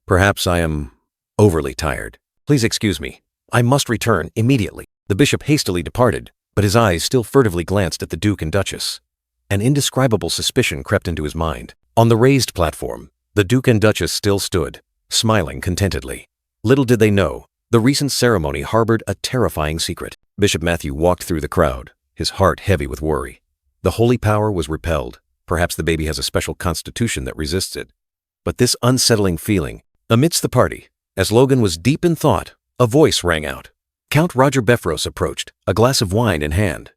S2: Perhaps I am overly tired. Please excuse me. I must return immediately." The bishop hastily departed, but his eyes still furtively glanced at the duke and duchess. An indescribable suspicion crept into his mind. On the raised platform, the duke and duchess still stood, smiling contentedly. Little did they know, the recent ceremony harbored a terrifying secret. Bishop Matthew walked through the crowd, his heart heavy with worry. The holy power was repelled. Perhaps the baby has a special constitution that resists it. But this unsettling feeling, amidst the party, as Logan was deep in thought, A voice rang out. Count Roger Befros approached, a glass of wine in hand.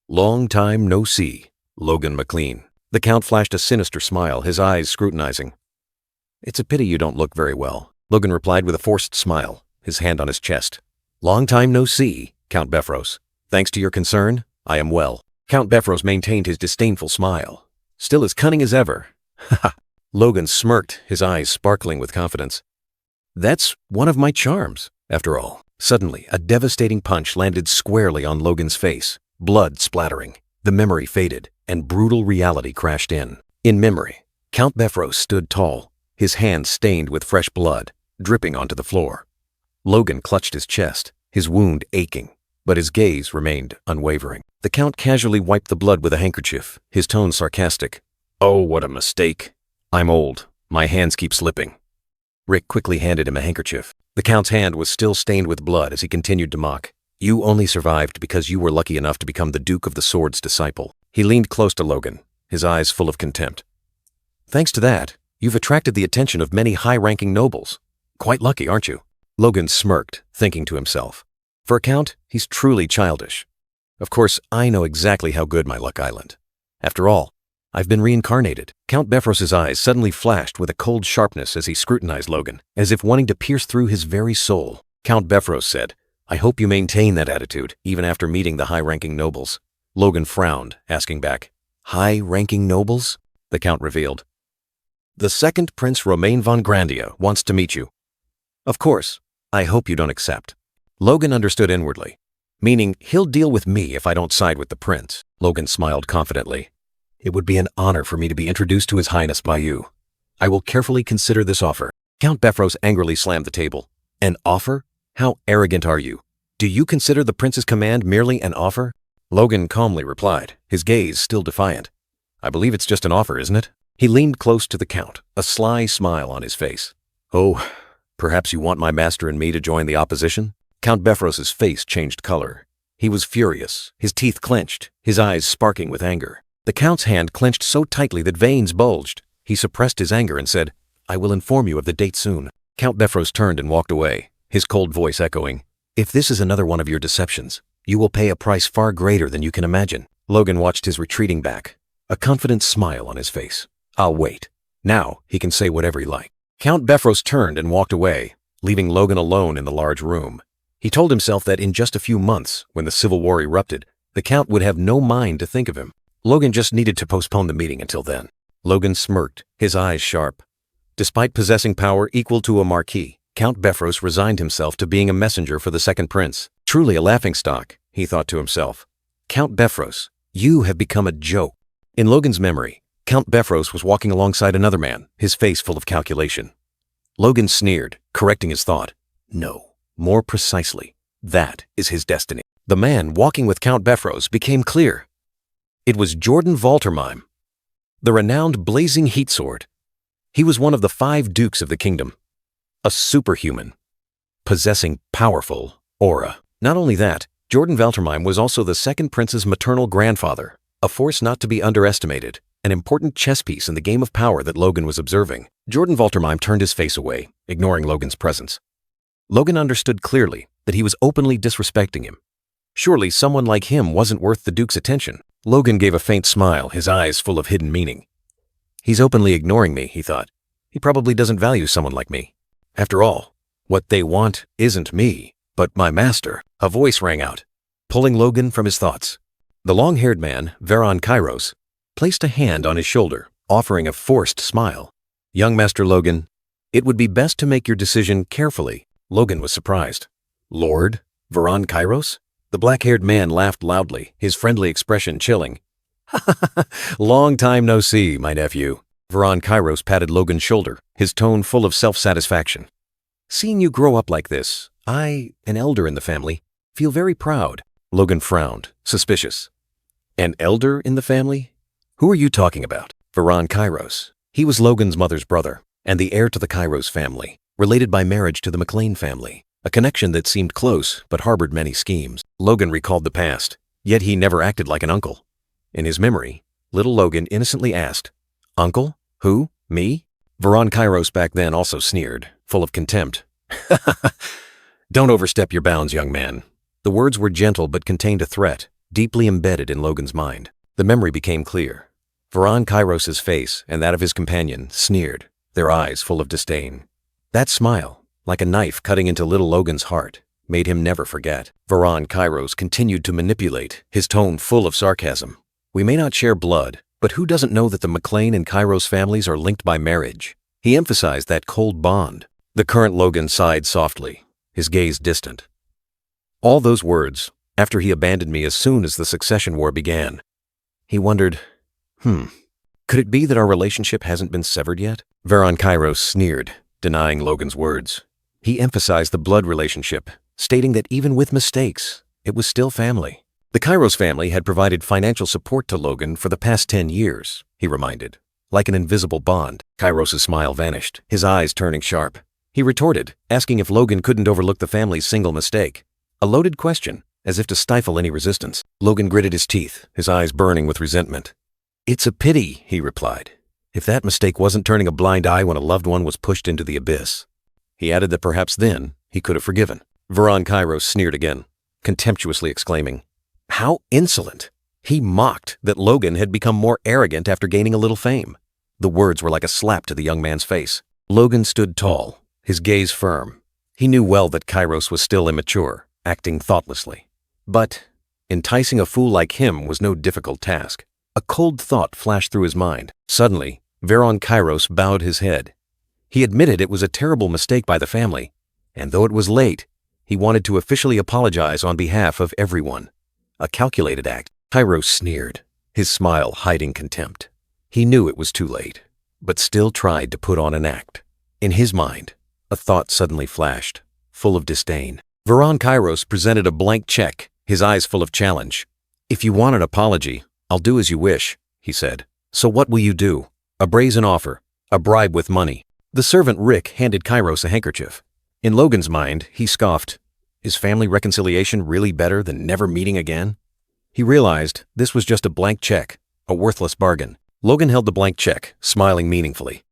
S2: "Long time no see, Logan McLean." The Count flashed a sinister smile, his eyes scrutinizing. "It's a pity you don't look very well," Logan replied with a forced smile, his hand on his chest. "Long time no see, Count Befros. Thanks to your concern, I am well." Count Befros maintained his disdainful smile. "Still as cunning as ever." "Ha!" Logan smirked, his eyes sparkling with confidence. "That's one of my charms, after all." Suddenly, a devastating punch landed squarely on Logan's face, blood splattering. The memory faded, and brutal reality crashed in. In memory, Count Befros stood tall, his hands stained with fresh blood, dripping onto the floor. Logan clutched his chest, his wound aching, but his gaze remained unwavering. The Count casually wiped the blood with a handkerchief, his tone sarcastic. "Oh, what a mistake. I'm old. My hands keep slipping." Rick quickly handed him a handkerchief. The Count's hand was still stained with blood as he continued to mock. "You only survived because you were lucky enough to become the Duke of the Sword's disciple." He leaned close to Logan, his eyes full of contempt. "Thanks to that, you've attracted the attention of many high-ranking nobles. Quite lucky, aren't you?" Logan smirked, thinking to himself. For a Count, he's truly childish. Of course, I know exactly how good my luck island. After all, I've been reincarnated. Count Befros's eyes suddenly flashed with a cold sharpness as he scrutinized Logan, as if wanting to pierce through his very soul. Count Befros said, "I hope you maintain that attitude, even after meeting the high-ranking nobles." Logan frowned, asking back, "High-ranking nobles?" The Count revealed. "The second Prince Romain von Grandia wants to meet you." "Of course. I hope you don't accept." Logan understood inwardly, meaning he'll deal with me if I don't side with the prince. Logan smiled confidently. "It would be an honor for me to be introduced to His Highness by you. I will carefully consider this offer." Count Befros angrily slammed the table. "An offer? How arrogant are you? Do you consider the prince's command merely an offer?" Logan calmly replied, his gaze still defiant. "I believe it's just an offer, isn't it?" He leaned close to the Count, a sly smile on his face. "Oh, perhaps you want my master and me to join the opposition?" Count Befros's face changed color. He was furious, his teeth clenched, his eyes sparking with anger. The Count's hand clenched so tightly that veins bulged. He suppressed his anger and said, "I will inform you of the date soon." Count Befros turned and walked away, his cold voice echoing, "If this is another one of your deceptions, you will pay a price far greater than you can imagine." Logan watched his retreating back, a confident smile on his face. "I'll wait. Now he can say whatever he likes." Count Befros turned and walked away, leaving Logan alone in the large room. He told himself that in just a few months, when the Civil War erupted, the Count would have no mind to think of him. Logan just needed to postpone the meeting until then. Logan smirked, his eyes sharp. Despite possessing power equal to a marquis, Count Befros resigned himself to being a messenger for the second prince. Truly a laughingstock, he thought to himself. "Count Befros, you have become a joke." In Logan's memory, Count Befros was walking alongside another man, his face full of calculation. Logan sneered, correcting his thought. No, more precisely, that is his destiny. The man walking with Count Befros became clear. It was Jordan Valtermine, the renowned blazing heat sword. He was one of the 5 dukes of the kingdom, a superhuman, possessing powerful aura. Not only that, Jordan Valtermine was also the second prince's maternal grandfather, a force not to be underestimated, an important chess piece in the game of power that Logan was observing. Jordan Valtermine turned his face away, ignoring Logan's presence. Logan understood clearly that he was openly disrespecting him. Surely someone like him wasn't worth the Duke's attention. Logan gave a faint smile, his eyes full of hidden meaning. He's openly ignoring me, he thought. He probably doesn't value someone like me. After all, what they want isn't me, but my master. A voice rang out, pulling Logan from his thoughts. The long-haired man, Veron Kairos, placed a hand on his shoulder, offering a forced smile. "Young Master Logan, it would be best to make your decision carefully." Logan was surprised. "Lord Veron Kairos?" The black-haired man laughed loudly, his friendly expression chilling. "Long time no see, my nephew." Veron Kairos patted Logan's shoulder, his tone full of self-satisfaction. "Seeing you grow up like this, I, an elder in the family, feel very proud." Logan frowned, suspicious. "An elder in the family? Who are you talking about?" Veron Kairos. He was Logan's mother's brother, and the heir to the Kairos family, related by marriage to the McLean family. A connection that seemed close, but harbored many schemes. Logan recalled the past, yet he never acted like an uncle. In his memory, little Logan innocently asked, "Uncle? Who? Me?" Veron Kairos back then also sneered, full of contempt.
S1: Don't overstep your bounds, young man. The words were gentle but contained a threat, deeply embedded in Logan's mind. The memory became clear. Varan Kairos's face and that of his companion sneered, their eyes full of disdain. That smile, like a knife cutting into little Logan's heart, made him never forget. Varan Kairos continued to manipulate, his tone full of sarcasm. We may not share blood, but who doesn't know that the McLean and Kairos families are linked by marriage? He emphasized that cold bond. The current Logan sighed softly, his gaze distant. All those words, after he abandoned me as soon as the succession war began. He wondered, could it be that our relationship hasn't been severed yet? Varan Kairos sneered, denying Logan's words. He emphasized the blood relationship, stating that even with mistakes, it was still family. The Kairos family had provided financial support to Logan for the past 10 years, he reminded. Like an invisible bond. Kairos' smile vanished, his eyes turning sharp. He retorted, asking if Logan couldn't overlook the family's single mistake. A loaded question, as if to stifle any resistance. Logan gritted his teeth, his eyes burning with resentment. It's a pity, he replied, if that mistake wasn't turning a blind eye when a loved one was pushed into the abyss. He added that perhaps then he could have forgiven. Varan Kairos sneered again, contemptuously exclaiming, "How insolent!" He mocked that Logan had become more arrogant after gaining a little fame. The words were like a slap to the young man's face. Logan stood tall, his gaze firm. He knew well that Kairos was still immature, acting thoughtlessly. But enticing a fool like him was no difficult task. A cold thought flashed through his mind. Suddenly, Varan Kairos bowed his head. He admitted it was a terrible mistake by the family, and though it was late, he wanted to officially apologize on behalf of everyone. A calculated act. Kairos sneered, his smile hiding contempt. He knew it was too late, but still tried to put on an act. In his mind, a thought suddenly flashed, full of disdain. Varan Kairos presented a blank check, his eyes full of challenge. "If you want an apology, I'll do as you wish," he said. "So what will you do? A brazen offer, a bribe with money." The servant Rick handed Kairos a handkerchief. In Logan's mind, he scoffed. Is family reconciliation really better than never meeting again? He realized this was just a blank check, a worthless bargain. Logan held the blank check, smiling meaningfully.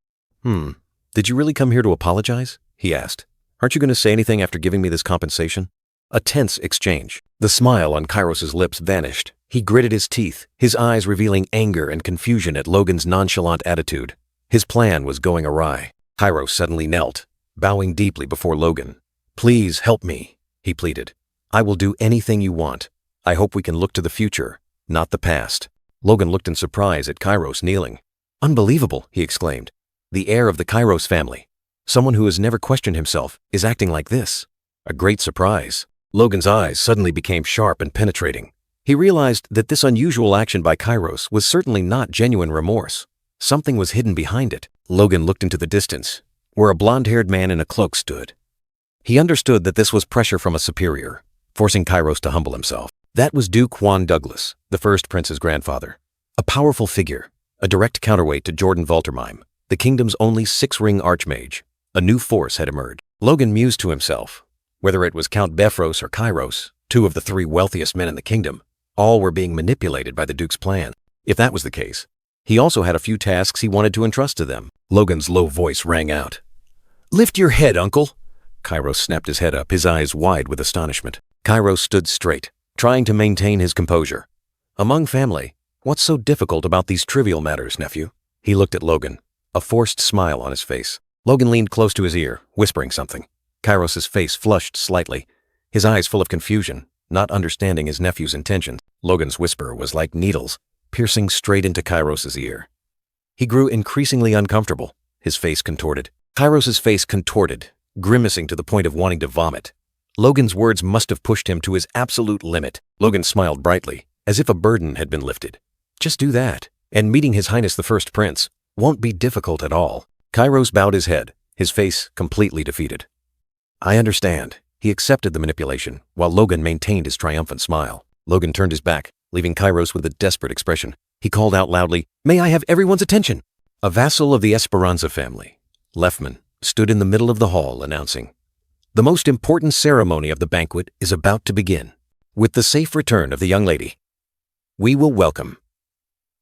S1: Did you really come here to apologize?" he asked. "Aren't you going to say anything after giving me this compensation?" A tense exchange. The smile on Kairos' lips vanished. He gritted his teeth, his eyes revealing anger and confusion at Logan's nonchalant attitude. His plan was going awry. Kairos suddenly knelt, bowing deeply before Logan. "Please help me," he pleaded. "I will do anything you want. I hope we can look to the future, not the past." Logan looked in surprise at Kairos kneeling. "Unbelievable," he exclaimed. "The heir of the Kairos family, someone who has never questioned himself, is acting like this." A great surprise. Logan's eyes suddenly became sharp and penetrating. He realized that this unusual action by Kairos was certainly not genuine remorse. Something was hidden behind it. Logan looked into the distance, where a blonde-haired man in a cloak stood. He understood that this was pressure from a superior, forcing Kairos to humble himself. That was Duke Juan Douglas, the first prince's grandfather. A powerful figure, a direct counterweight to Jordan Valtermine, the kingdom's only six-ring archmage. A new force had emerged. Logan mused to himself. Whether it was Count Befros or Kairos, two of the three wealthiest men in the kingdom, all were being manipulated by the Duke's plan. If that was the case, he also had a few tasks he wanted to entrust to them. Logan's low voice rang out. "Lift your head, uncle!" Kairos snapped his head up, his eyes wide with astonishment. Kairos stood straight, trying to maintain his composure. "Among family, what's so difficult about these trivial matters, nephew?" He looked at Logan, a forced smile on his face. Logan leaned close to his ear, whispering something. Kairos' face flushed slightly, his eyes full of confusion, not understanding his nephew's intentions. Logan's whisper was like needles, piercing straight into Kairos' ear. He grew increasingly uncomfortable, his face contorted. Kairos' face contorted, grimacing to the point of wanting to vomit. Logan's words must have pushed him to his absolute limit. Logan smiled brightly, as if a burden had been lifted. "Just do that, and meeting His Highness the First Prince won't be difficult at all." Kairos bowed his head, his face completely defeated. "I understand." He accepted the manipulation, while Logan maintained his triumphant smile. Logan turned his back, leaving Kairos with a desperate expression. He called out loudly, "May I have everyone's attention?" A vassal of the Esperanza family, Lefman, stood in the middle of the hall announcing, "The most important ceremony of the banquet is about to begin. With the safe return of the young lady, we will welcome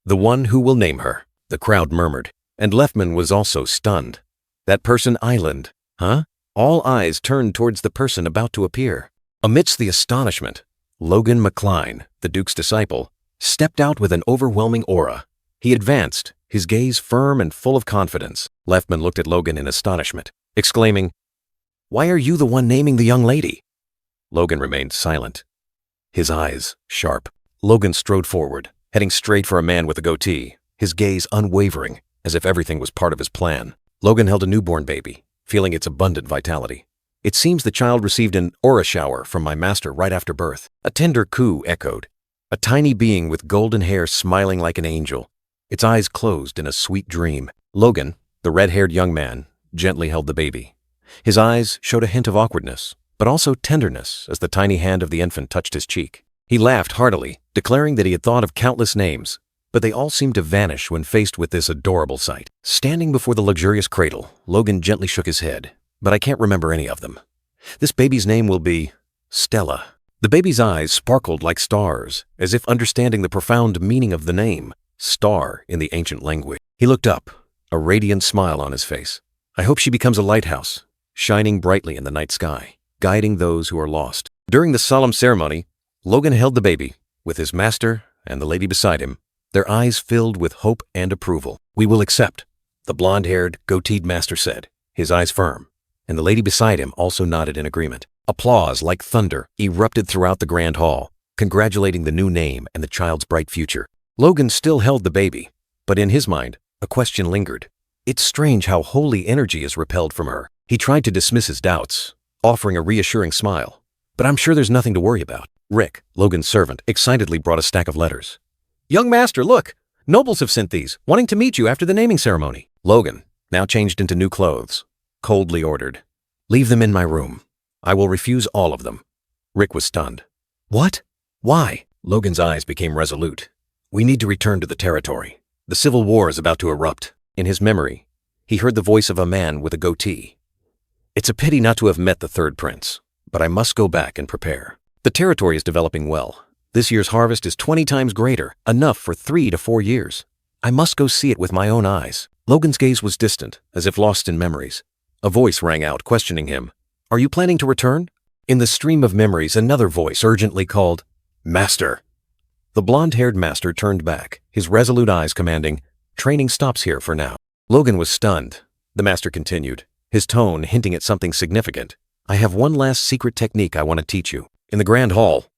S1: the one who will name her." The crowd murmured, and Lefman was also stunned. "That person Island, huh?"
S2: All eyes turned towards the person about to appear. Amidst the astonishment, Logan McCline, the Duke's disciple, stepped out with an overwhelming aura. He advanced, his gaze firm and full of confidence. Leftman looked at Logan in astonishment, exclaiming, "Why are you the one naming the young lady?" Logan remained silent, his eyes sharp. Logan strode forward, heading straight for a man with a goatee, his gaze unwavering, as if everything was part of his plan. Logan held a newborn baby, feeling its abundant vitality. "It seems the child received an aura shower from my master right after birth." A tender coo echoed, a tiny being with golden hair smiling like an angel, its eyes closed in a sweet dream. Logan, the red-haired young man, gently held the baby. His eyes showed a hint of awkwardness, but also tenderness as the tiny hand of the infant touched his cheek. He laughed heartily, declaring that he had thought of countless names, but they all seemed to vanish when faced with this adorable sight. Standing before the luxurious cradle, Logan gently shook his head, "But I can't remember any of them. This baby's name will be Stella." The baby's eyes sparkled like stars, as if understanding the profound meaning of the name, star in the ancient language. He looked up, a radiant smile on his face. "I hope she becomes a lighthouse, shining brightly in the night sky, guiding those who are lost." During the solemn ceremony, Logan held the baby, with his master and the lady beside him, their eyes filled with hope and approval. "We will accept," the blonde-haired, goateed master said, his eyes firm, and the lady beside him also nodded in agreement. Applause, like thunder, erupted throughout the grand hall, congratulating the new name and the child's bright future. Logan still held the baby, but in his mind, a question lingered. It's strange how holy energy is repelled from her. He tried to dismiss his doubts, offering a reassuring smile. "But I'm sure there's nothing to worry about." Rick, Logan's servant, excitedly brought a stack of letters. "Young master, look! Nobles have sent these, wanting to meet you after the naming ceremony." Logan, now changed into new clothes, coldly ordered, "Leave them in my room. I will refuse all of them." Rick was stunned. "What? Why?" Logan's eyes became resolute. "We need to return to the territory. The civil war is about to erupt." In his memory, he heard the voice of a man with a goatee. "It's a pity not to have met the third prince, but I must go back and prepare. The territory is developing well. This year's harvest is 20 times greater, enough for 3 to 4 years. I must go see it with my own eyes." Logan's gaze was distant, as if lost in memories. A voice rang out, questioning him. "Are you planning to return?" In the stream of memories, another voice urgently called, "Master." The blonde-haired master turned back, his resolute eyes commanding, "Training stops here for now." Logan was stunned. The master continued, his tone hinting at something significant. "I have one last secret technique I want to teach you." In the grand hall,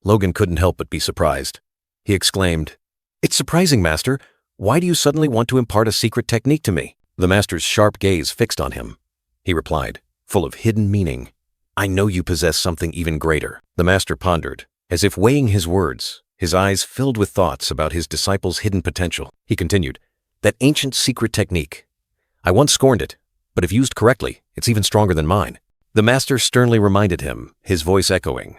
S2: Logan couldn't help but be surprised. He exclaimed, "It's surprising, master. Why do you suddenly want to impart a secret technique to me?" The master's sharp gaze fixed on him. He replied, full of hidden meaning, "I know you possess something even greater." The master pondered, as if weighing his words, his eyes filled with thoughts about his disciple's hidden potential. He continued, "That ancient secret technique. I once scorned it, but if used correctly, it's even stronger than mine." The master sternly reminded him, his voice echoing,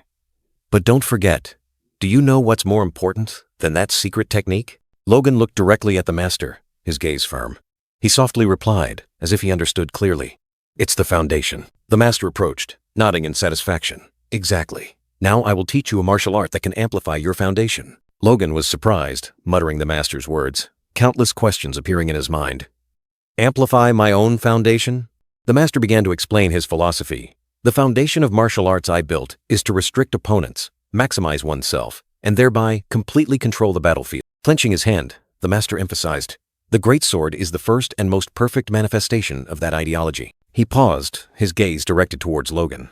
S2: "But don't forget, do you know what's more important than that secret technique?" Logan looked directly at the master, his gaze firm. He softly replied, as if he understood clearly, "It's the foundation." The master approached, nodding in satisfaction. "Exactly. Now I will teach you a martial art that can amplify your foundation." Logan was surprised, muttering the master's words, countless questions appearing in his mind. "Amplify my own foundation?" The master began to explain his philosophy. "The foundation of martial arts I built is to restrict opponents, maximize oneself, and thereby completely control the battlefield." Clenching his hand, the master emphasized, "The great sword is the first and most perfect manifestation of that ideology." He paused, his gaze directed towards Logan.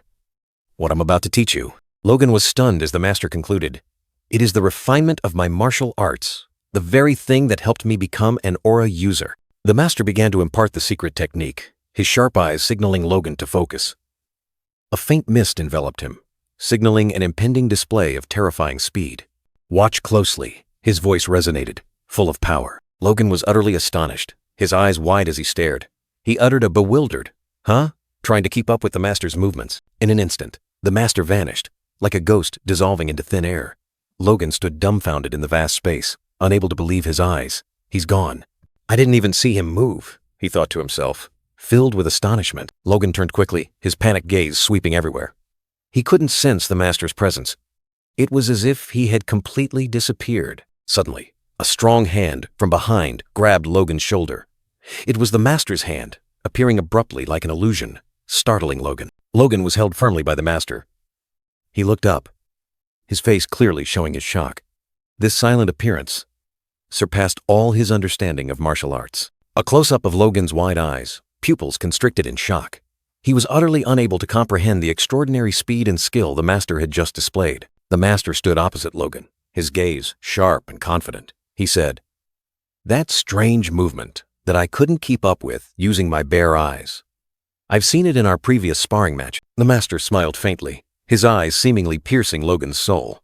S2: "What I'm about to teach you." Logan was stunned as the master concluded, "It is the refinement of my martial arts, the very thing that helped me become an aura user." The master began to impart the secret technique, his sharp eyes signaling Logan to focus. A faint mist enveloped him, signaling an impending display of terrifying speed. "Watch closely," his voice resonated, full of power. Logan was utterly astonished, his eyes wide as he stared. He uttered a bewildered, "Huh?" trying to keep up with the master's movements. In an instant, the master vanished, like a ghost dissolving into thin air. Logan stood dumbfounded in the vast space, unable to believe his eyes. "He's gone. I didn't even see him move," he thought to himself. Filled with astonishment, Logan turned quickly, his panicked gaze sweeping everywhere. He couldn't sense the master's presence. It was as if he had completely disappeared. Suddenly, a strong hand from behind grabbed Logan's shoulder. It was the master's hand, appearing abruptly like an illusion. startling Logan. Logan was held firmly by the master. He looked up, his face clearly showing his shock. This silent appearance surpassed all his understanding of martial arts. A close-up of Logan's wide eyes, pupils constricted in shock. He was utterly unable to comprehend the extraordinary speed and skill the master had just displayed. The master stood opposite Logan, his gaze sharp and confident. He said, "That strange movement that I couldn't keep up with using my bare eyes. I've seen it in our previous sparring match." The master smiled faintly, his eyes seemingly piercing Logan's soul.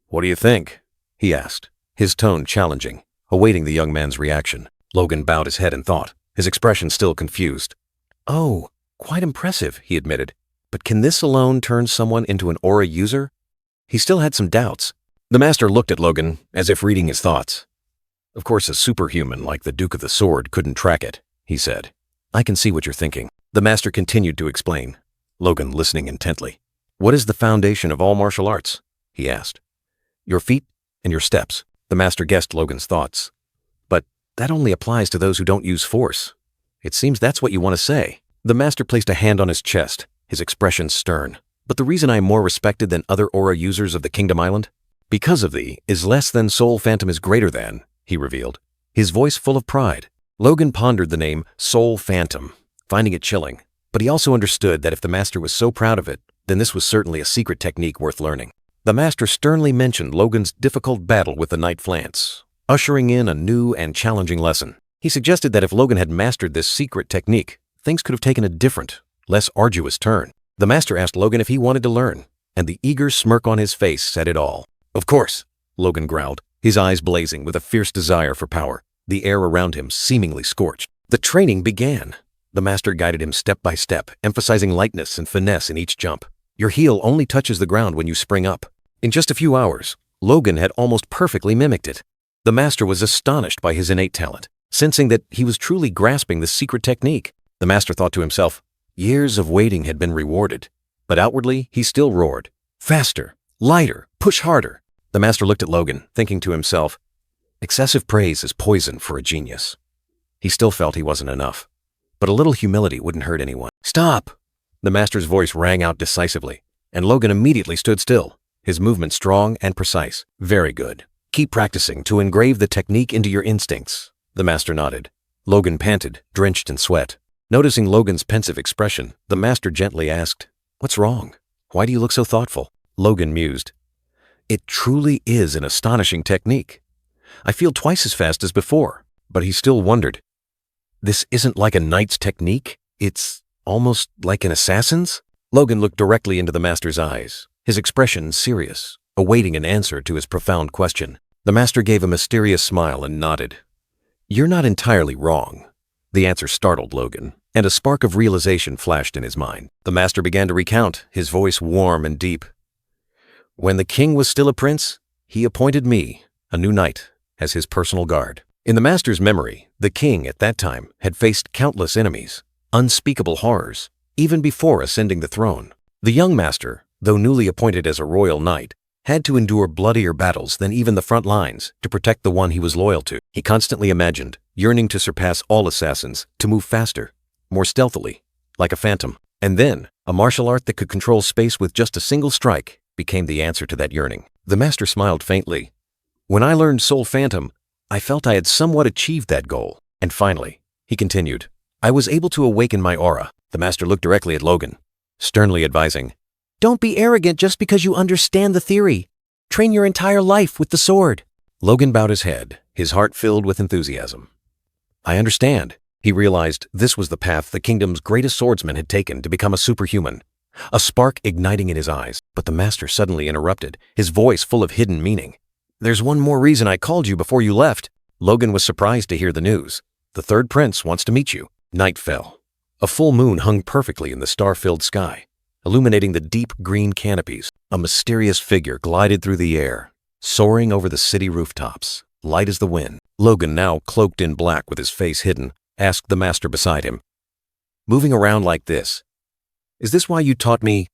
S2: "What do you think?" he asked, his tone challenging, awaiting the young man's reaction. Logan bowed his head in thought, his expression still confused. "Oh, quite impressive," he admitted. "But can this alone turn someone into an aura user?" He still had some doubts. The master looked at Logan as if reading his thoughts. "Of course, a superhuman like the Duke of the Sword couldn't track it," he said. "I can see what you're thinking." The master continued to explain, Logan listening intently. "What is the foundation of all martial arts?" he asked. "Your feet and your steps." The master guessed Logan's thoughts. "But that only applies to those who don't use force. It seems that's what you want to say." The master placed a hand on his chest, his expression stern. "But the reason I am more respected than other aura users of the Kingdom Island? Because of the is less than Soul Phantom is greater than," he revealed, his voice full of pride. Logan pondered the name Soul Phantom, finding it chilling, but he also understood that if the master was so proud of it, then this was certainly a secret technique worth learning. The master sternly mentioned Logan's difficult battle with the Night Flance, ushering in a new and challenging lesson. He suggested that if Logan had mastered this secret technique, things could have taken a different, less arduous turn. The master asked Logan if he wanted to learn, and the eager smirk on his face said it all. "Of course," Logan growled, his eyes blazing with a fierce desire for power, the air around him seemingly scorched. The training began. The master guided him step by step, emphasizing lightness and finesse in each jump. Your heel only touches the ground when you spring up. In just a few hours, Logan had almost perfectly mimicked it. The master was astonished by his innate talent, sensing that he was truly grasping the secret technique. The master thought to himself, years of waiting had been rewarded, but outwardly he still roared, "Faster, lighter, push harder." The master looked at Logan, thinking to himself, excessive praise is poison for a genius. He still felt he wasn't enough, but a little humility wouldn't hurt anyone. "Stop!" The master's voice rang out decisively, and Logan immediately stood still, his movement strong and precise. "Very good. Keep practicing to engrave the technique into your instincts." The master nodded. Logan panted, drenched in sweat. Noticing Logan's pensive expression, the master gently asked, "What's wrong? Why do you look so thoughtful?" Logan mused. "It truly is an astonishing technique. I feel twice as fast as before." But he still wondered. "This isn't like a knight's technique? It's almost like an assassin's?" Logan looked directly into the master's eyes, his expression serious, awaiting an answer to his profound question. The master gave a mysterious smile and nodded. "You're not entirely wrong." The answer startled Logan, and a spark of realization flashed in his mind. The master began to recount, his voice warm and deep. "When the king was still a prince, he appointed me, a new knight, as his personal guard." In the master's memory, the king at that time had faced countless enemies, unspeakable horrors, even before ascending the throne. The young master, though newly appointed as a royal knight, had to endure bloodier battles than even the front lines to protect the one he was loyal to. He constantly imagined, yearning to surpass all assassins, to move faster, more stealthily, like a phantom. And then, a martial art that could control space with just a single strike became the answer to that yearning. The master smiled faintly. "When I learned Soul Phantom, I felt I had somewhat achieved that goal. And finally," he continued, "I was able to awaken my aura." The master looked directly at Logan, sternly advising,
S4: Don't be arrogant just because you understand the theory. Train your entire life with the sword.
S2: Logan bowed his head, his heart filled with enthusiasm. "I understand." He realized this was the path the kingdom's greatest swordsman had taken to become a superhuman, a spark igniting in his eyes. But the master suddenly interrupted, his voice full of hidden meaning. "There's one more reason I called you before you left." Logan was surprised to hear the news. "The third prince wants to meet you." Night fell. A full moon hung perfectly in the star-filled sky, illuminating the deep green canopies. A mysterious figure glided through the air, soaring over the city rooftops, light as the wind. Logan, now cloaked in black with his face hidden, asked the master beside him, "Moving around like this, is this why you taught me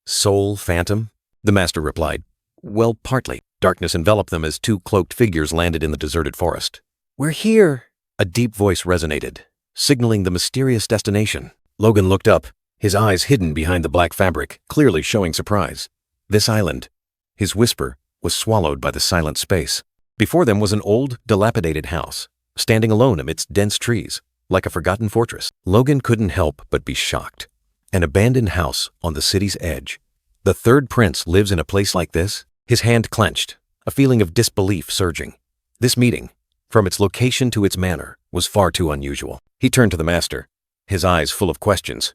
S2: Soul Phantom?" The master replied, "Well, partly." Darkness enveloped them as two cloaked figures landed in the deserted forest.
S4: We're here.
S2: A deep voice resonated, signaling the mysterious destination. Logan looked up, his eyes hidden behind the black fabric, clearly showing surprise. This island, his whisper, was swallowed by the silent space. Before them was an old, dilapidated house, standing alone amidst dense trees, like a forgotten fortress. Logan couldn't help but be shocked. An abandoned house on the city's edge. The third prince lives in a place like this? His hand clenched, a feeling of disbelief surging. This meeting, from its location to its manner, was far too unusual. He turned to the master, his eyes full of questions,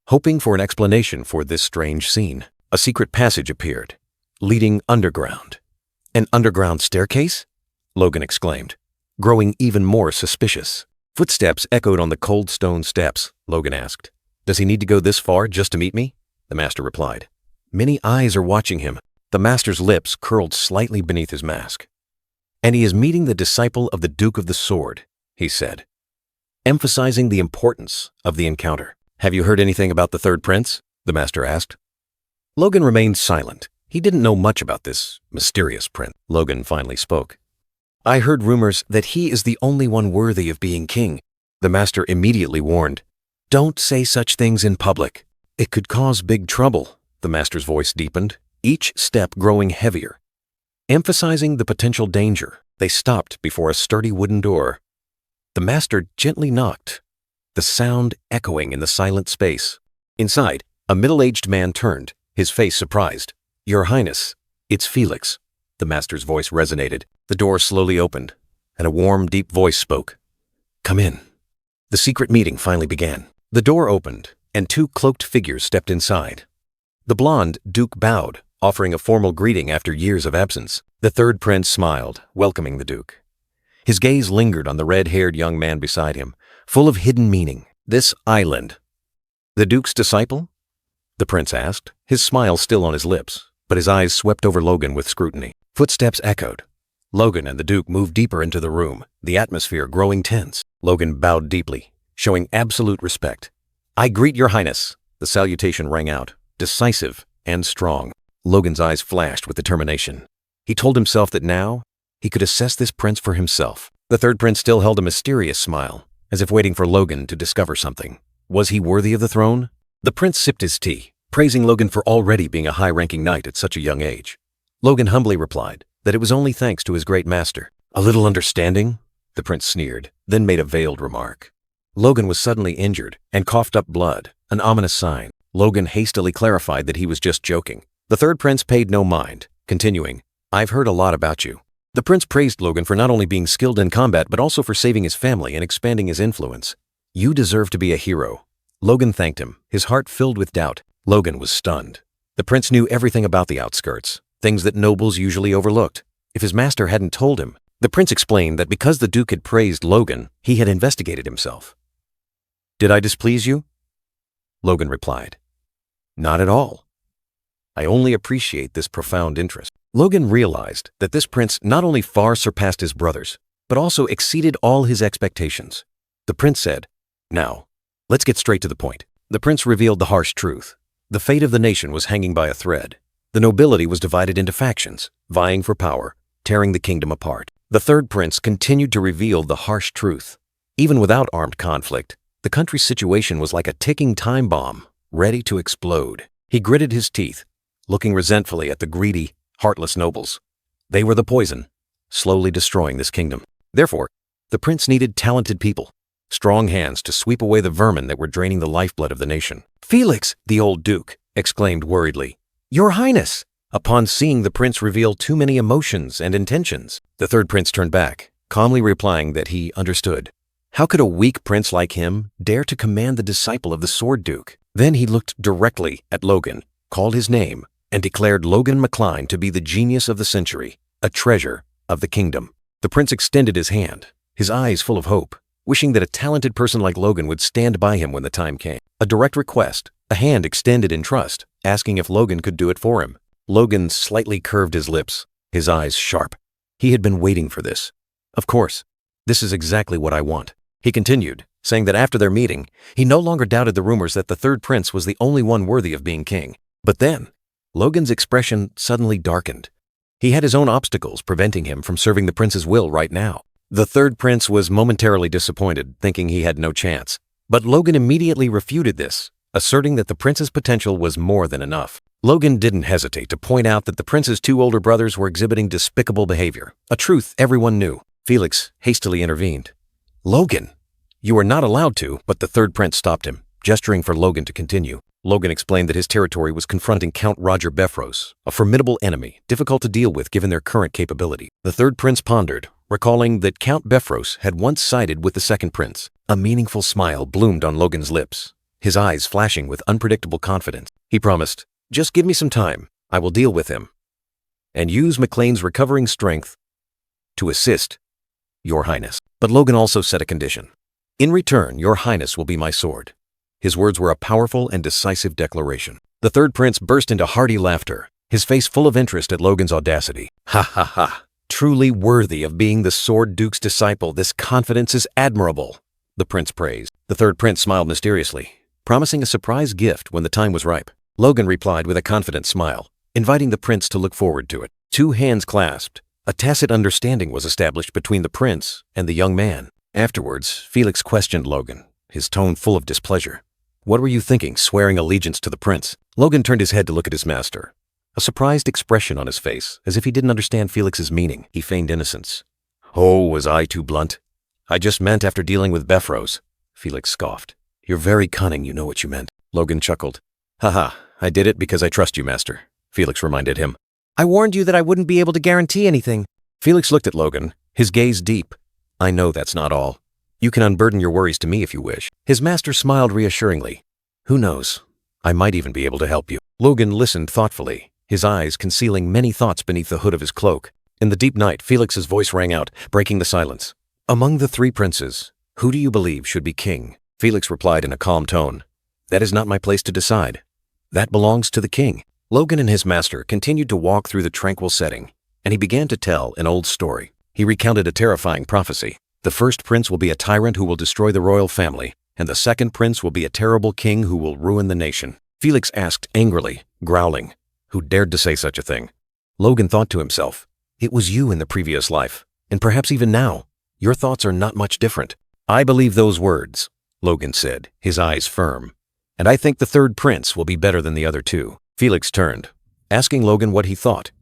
S2: hoping for an explanation for this strange scene. A secret passage appeared, leading underground. An underground staircase? Logan exclaimed, growing even more suspicious. Footsteps echoed on the cold stone steps. Logan asked, "Does he need to go this far just to meet me?" The master replied. "Many eyes are watching him." The master's lips curled slightly beneath his mask. "And he is meeting the disciple of the Duke of the Sword," he said, emphasizing the importance of the encounter. "Have you heard anything about the third prince?" the master asked. Logan remained silent. He didn't know much about this mysterious prince. Logan finally spoke. "I heard rumors that he is the only one worthy of being king." The master immediately warned, "Don't say such things in public. It could cause big trouble." The master's voice deepened, each step growing heavier, emphasizing the potential danger. They stopped before a sturdy wooden door. The master gently knocked, the sound echoing in the silent space. Inside, a middle-aged man turned, his face surprised. "Your Highness, it's Felix." The master's voice resonated. The door slowly opened, and a warm, deep voice spoke. "Come in." The secret meeting finally began. The door opened, and two cloaked figures stepped inside. The blonde Duke bowed, offering a formal greeting after years of absence. The third prince smiled, welcoming the Duke. His gaze lingered on the red-haired young man beside him, full of hidden meaning. "This island, the Duke's disciple?" the prince asked, his smile still on his lips, but his eyes swept over Logan with scrutiny. Footsteps echoed. Logan and the Duke moved deeper into the room, the atmosphere growing tense. Logan bowed deeply, showing absolute respect. "I greet your Highness." The salutation rang out, decisive and strong. Logan's eyes flashed with determination. He told himself that now he could assess this prince for himself. The third prince still held a mysterious smile, as if waiting for Logan to discover something. Was he worthy of the throne? The prince sipped his tea, praising Logan for already being a high-ranking knight at such a young age. Logan humbly replied that it was only thanks to his great master. "A little understanding?" the prince sneered, then made a veiled remark. Logan was suddenly injured and coughed up blood, an ominous sign. Logan hastily clarified that he was just joking. The third prince paid no mind, continuing, "I've heard a lot about you." The prince praised Logan for not only being skilled in combat but also for saving his family and expanding his influence. "You deserve to be a hero." Logan thanked him, his heart filled with doubt. Logan was stunned. The prince knew everything about the outskirts, things that nobles usually overlooked. If his master hadn't told him, the prince explained that because the Duke had praised Logan, he had investigated himself. "Did I displease you?" Logan replied, "Not at all. I only appreciate this profound interest." Logan realized that this prince not only far surpassed his brothers, but also exceeded all his expectations. The prince said, "Now, let's get straight to the point." The prince revealed the harsh truth. The fate of the nation was hanging by a thread. The nobility was divided into factions, vying for power, tearing the kingdom apart. The third prince continued to reveal the harsh truth. Even without armed conflict, the country's situation was like a ticking time bomb, ready to explode. He gritted his teeth, looking resentfully at the greedy, heartless nobles. They were the poison, slowly destroying this kingdom. Therefore, the prince needed talented people, strong hands to sweep away the vermin that were draining the lifeblood of the nation. "Felix," the old Duke exclaimed worriedly. "Your Highness!" Upon seeing the prince reveal too many emotions and intentions, the third prince turned back, calmly replying that he understood. How could a weak prince like him dare to command the disciple of the Sword Duke? Then he looked directly at Logan, called his name, and declared Logan McCline to be the genius of the century, a treasure of the kingdom. The prince extended his hand, his eyes full of hope, wishing that a talented person like Logan would stand by him when the time came. A direct request, a hand extended in trust, asking if Logan could do it for him. Logan slightly curved his lips, his eyes sharp. He had been waiting for this. "Of course, this is exactly what I want," he continued, saying that after their meeting, he no longer doubted the rumors that the third prince was the only one worthy of being king. But then, Logan's expression suddenly darkened. He had his own obstacles preventing him from serving the prince's will right now. The third prince was momentarily disappointed, thinking he had no chance. But Logan immediately refuted this,
S1: asserting that the prince's potential was more than enough. Logan didn't hesitate to point out that the prince's two older brothers were exhibiting despicable behavior, a truth everyone knew. Felix hastily intervened. "Logan, you are not allowed to," but the third prince stopped him, gesturing for Logan to continue. Logan explained that his territory was confronting Count Roger Befros, a formidable enemy, difficult to deal with given their current capability. The third prince pondered, recalling that Count Befros had once sided with the second prince. A meaningful smile bloomed on Logan's lips, his eyes flashing with unpredictable confidence. He promised, "Just give me some time. I will deal with him and use McLean's recovering strength to assist Your Highness." But Logan also set a condition. "In return, Your Highness will be my sword." His words were a powerful and decisive declaration. The third prince burst into hearty laughter, his face full of interest at Logan's audacity. "Ha ha ha! Truly worthy of being the Sword Duke's disciple, this confidence is admirable," the prince praised. The third prince smiled mysteriously, promising a surprise gift when the time was ripe. Logan replied with a confident smile, inviting the prince to look forward to it. Two hands clasped, a tacit understanding was established between the prince and the young man. Afterwards, Felix questioned Logan, his tone full of displeasure. "What were you thinking, swearing allegiance to the prince?" Logan turned his head to look at his master, a surprised expression on his face, as if he didn't understand Felix's meaning. He feigned innocence. "Oh, was I too blunt? I just meant after dealing with Befros," Felix scoffed. "You're very cunning, you know what you meant." Logan chuckled. "Haha, I did it because I trust you, master," Felix reminded him.
S4: I warned you that I wouldn't be able to guarantee anything.
S1: Felix looked at Logan, his gaze deep. "I know that's not all. You can unburden your worries to me if you wish." His master smiled reassuringly. "Who knows? I might even be able to help you." Logan listened thoughtfully, his eyes concealing many thoughts beneath the hood of his cloak. In the deep night, Felix's voice rang out, breaking the silence. "Among the three princes, who do you believe should be king?" Felix replied in a calm tone. "That is not my place to decide. That belongs to the king." Logan and his master continued to walk through the tranquil setting, and he began to tell an old story. He recounted a terrifying prophecy. The first prince will be a tyrant who will destroy the royal family, and the second prince will be a terrible king who will ruin the nation. Felix asked angrily, growling, "Who dared to say such a thing?" Logan thought to himself, "It was you in the previous life, and perhaps even now. Your thoughts are not much different." "I believe those words," Logan said, his eyes firm, "and I think the third prince will be better than the other two." Felix turned, asking Logan what he thought.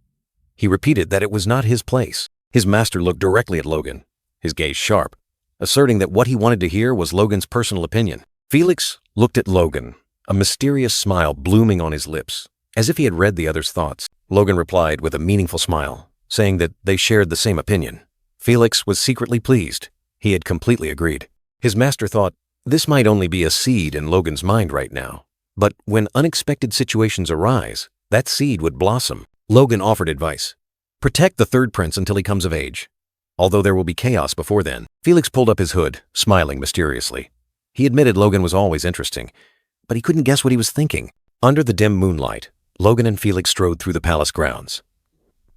S1: He repeated that it was not his place. His master looked directly at Logan, his gaze sharp, asserting that what he wanted to hear was Logan's personal opinion. Felix looked at Logan, a mysterious smile blooming on his lips, as if he had read the other's thoughts. Logan replied with a meaningful smile, saying that they shared the same opinion. Felix was secretly pleased. He had completely agreed. His master thought, this might only be a seed in Logan's mind right now, but when unexpected situations arise, that seed would blossom. Logan offered advice. Protect the third prince until he comes of age, although there will be chaos before then. Felix pulled up his hood, smiling mysteriously. He admitted Logan was always interesting, but he couldn't guess what he was thinking. Under the dim moonlight, Logan and Felix strode through the palace grounds.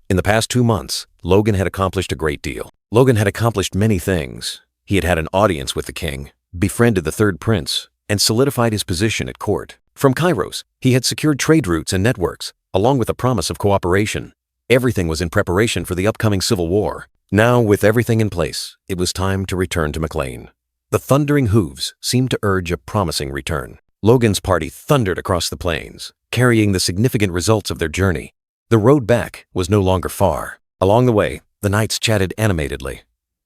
S1: In the past 2 months, Logan had accomplished a great deal. Logan had accomplished many things. He had had an audience with the king, befriended the third prince, and solidified his position at court. From Kairos, he had secured trade routes and networks, along with a promise of cooperation. Everything was in preparation for the upcoming civil war. Now, with everything in place, it was time to return to McLean. The thundering hooves seemed to urge a promising return. Logan's party thundered across the plains, carrying the significant results of their journey. The road back was no longer far. Along the way, the knights chatted animatedly.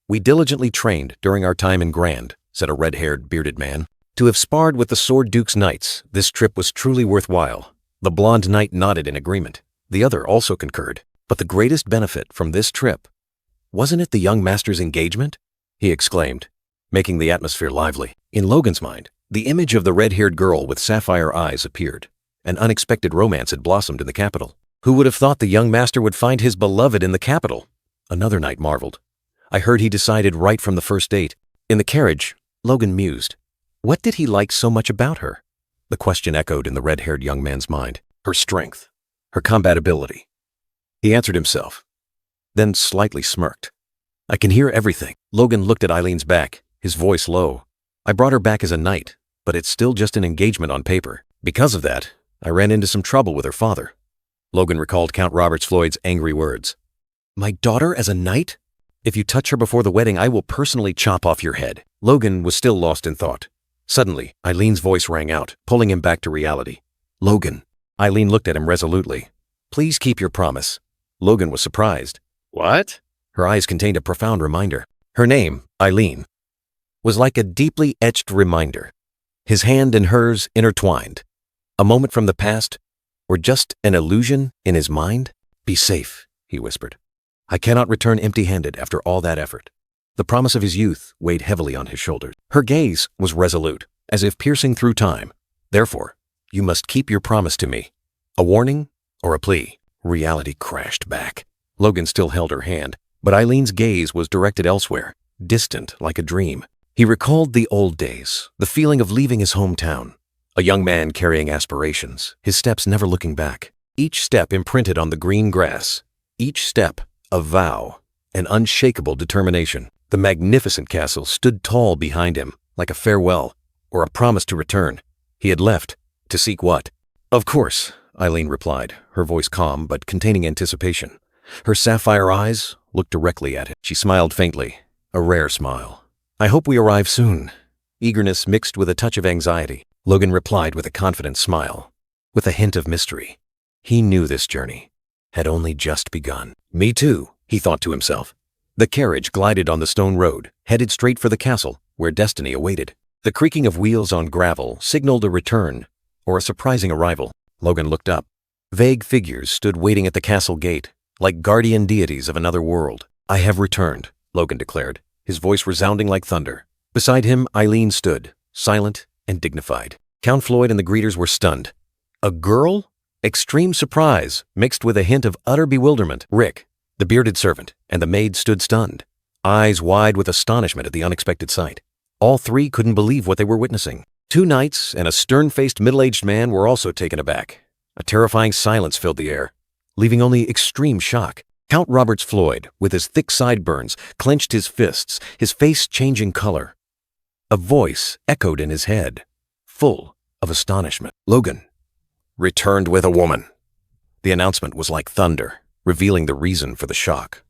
S1: "We diligently trained during our time in Grand," said a red-haired, bearded man. "To have sparred with the Sword Duke's knights, this trip was truly worthwhile." The blonde knight nodded in agreement. The other also concurred. But the greatest benefit from this trip, wasn't it the young master's engagement? He exclaimed, making the atmosphere lively. In Logan's mind, the image of the red-haired girl with sapphire eyes appeared. An unexpected romance had blossomed in the capital. Who would have thought the young master would find his beloved in the capital? Another knight marveled. "I heard he decided right from the first date." In the carriage, Logan mused. What did he like so much about her? The question echoed in the red-haired young man's mind. Her strength, her combatability. He answered himself, then slightly smirked. "I can hear everything." Logan looked at Eileen's back, his voice low. "I brought her back as a knight, but it's still just an engagement on paper. Because of that, I ran into some trouble with her father." Logan recalled Count Robert Floyd's angry words. "My daughter as a knight? If you touch her before the wedding, I will personally chop off your head." Logan was still lost in thought.
S2: Suddenly, Eileen's voice rang out, pulling him back to reality. Logan. Eileen looked at him resolutely. Please keep your promise. Logan was surprised. What? Her eyes contained a profound reminder. Her name, Eileen, was like a deeply etched reminder. His hand and hers intertwined. A moment from the past, or just an illusion in his mind? Be safe, he whispered. I cannot return empty-handed after all that effort. The promise of his youth weighed heavily on his shoulders. Her gaze was resolute, as if piercing through time. Therefore, you must keep your promise to me. A warning or a plea? Reality crashed back. Logan still held her hand, but Eileen's gaze was directed elsewhere, distant like a dream. He recalled the old days, the feeling of leaving his hometown. A young man carrying aspirations, his steps never looking back. Each step imprinted on the green grass. Each step a vow, an unshakable determination. The magnificent castle stood tall behind him, like a farewell, or a promise to return. He had left. To seek what? Of course, Eileen replied, her voice calm but containing anticipation. Her sapphire eyes looked directly at him. She smiled faintly, a rare smile. I hope we arrive soon. Eagerness mixed with a touch of anxiety. Logan replied with a confident smile, with a hint of mystery. He knew this journey had only just begun. Me too, he thought to himself. The carriage glided on the stone road, headed straight for the castle, where destiny awaited. The creaking of wheels on gravel signaled a return, or a surprising arrival. Logan looked up. Vague figures stood waiting at the castle gate, like guardian deities of another world. I have returned, Logan declared, his voice resounding like thunder. Beside him, Eileen stood, silent and dignified. Count Floyd and the greeters were stunned. A girl? Extreme surprise, mixed with a hint of utter bewilderment. Rick, the bearded servant, and the maid stood stunned, eyes wide with astonishment at the unexpected sight. All three couldn't believe what they were witnessing. Two knights and a stern-faced middle-aged man were also taken aback. A terrifying silence filled the air, leaving only extreme shock. Count Roberts Floyd, with his thick sideburns, clenched his fists, his face changing color. A voice echoed in his head, full of astonishment. Logan returned with a woman. The announcement was like thunder, revealing the reason for the shock.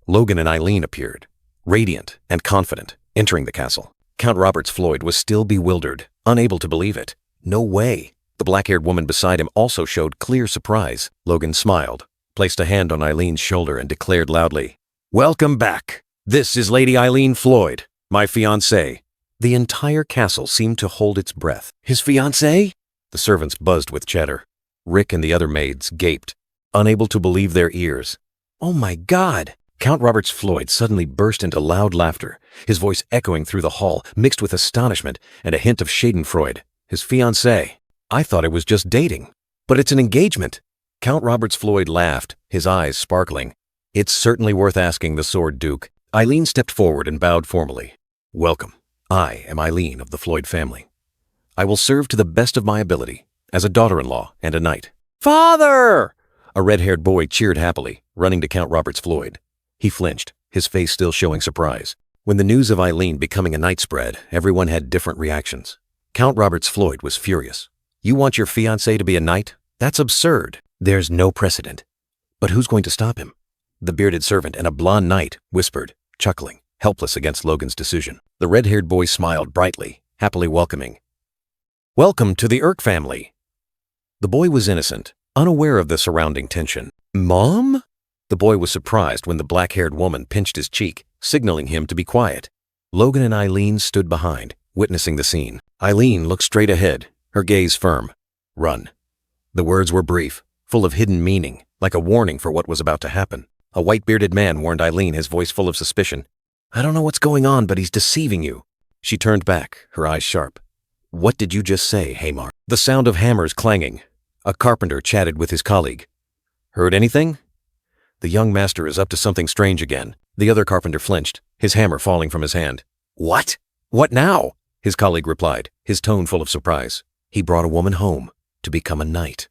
S2: Logan and Eileen appeared, radiant and confident, entering the castle. Count Roberts Floyd was still bewildered, unable to believe it. No way. The black-haired woman beside him also showed clear surprise. Logan smiled, placed a hand on Eileen's shoulder and declared loudly, Welcome back. This is Lady Eileen Floyd, my fiancée. The entire castle seemed to hold its breath. His fiancée? The servants buzzed with chatter. Rick and the other maids gaped, unable to believe their ears. Oh my God! Count Roberts Floyd suddenly burst into loud laughter, his voice echoing through the hall, mixed with astonishment and a hint of schadenfreude. His fiancée. I thought it was just dating. But it's an engagement. Count Roberts Floyd laughed, his eyes sparkling. It's certainly worth asking the Sword Duke. Eileen stepped forward and bowed formally. Welcome. I am Eileen of the Floyd family. I will serve to the best of my ability, as a daughter-in-law and a knight. Father! A red-haired boy cheered happily, running to Count Roberts Floyd. He flinched, his face still showing surprise. When the news of Eileen becoming a knight spread, everyone had different reactions. Count Roberts Floyd was furious. You want your fiancé to be a knight? That's absurd. There's no precedent. But who's going to stop him? The bearded servant and a blonde knight whispered, chuckling, helpless against Logan's decision. The red-haired boy smiled brightly, happily welcoming. Welcome to the Irk family. The boy was innocent, unaware of the surrounding tension. Mom? The boy was surprised when the black-haired woman pinched his cheek, signaling him to be quiet. Logan and Eileen stood behind, witnessing the scene. Eileen looked straight ahead, her gaze firm. Run. The words were brief, full of hidden meaning, like a warning for what was about to happen. A white-bearded man warned Eileen, his voice full of suspicion. I don't know what's going on, but he's deceiving you. She turned back, her eyes sharp. What did you just say, Hamar? The sound of hammers clanging. A carpenter chatted with his colleague. Heard anything? The young master is up to something strange again. The other carpenter flinched, his hammer falling from his hand. What? What now? His colleague replied, his tone full of surprise. He brought a woman home to become a knight.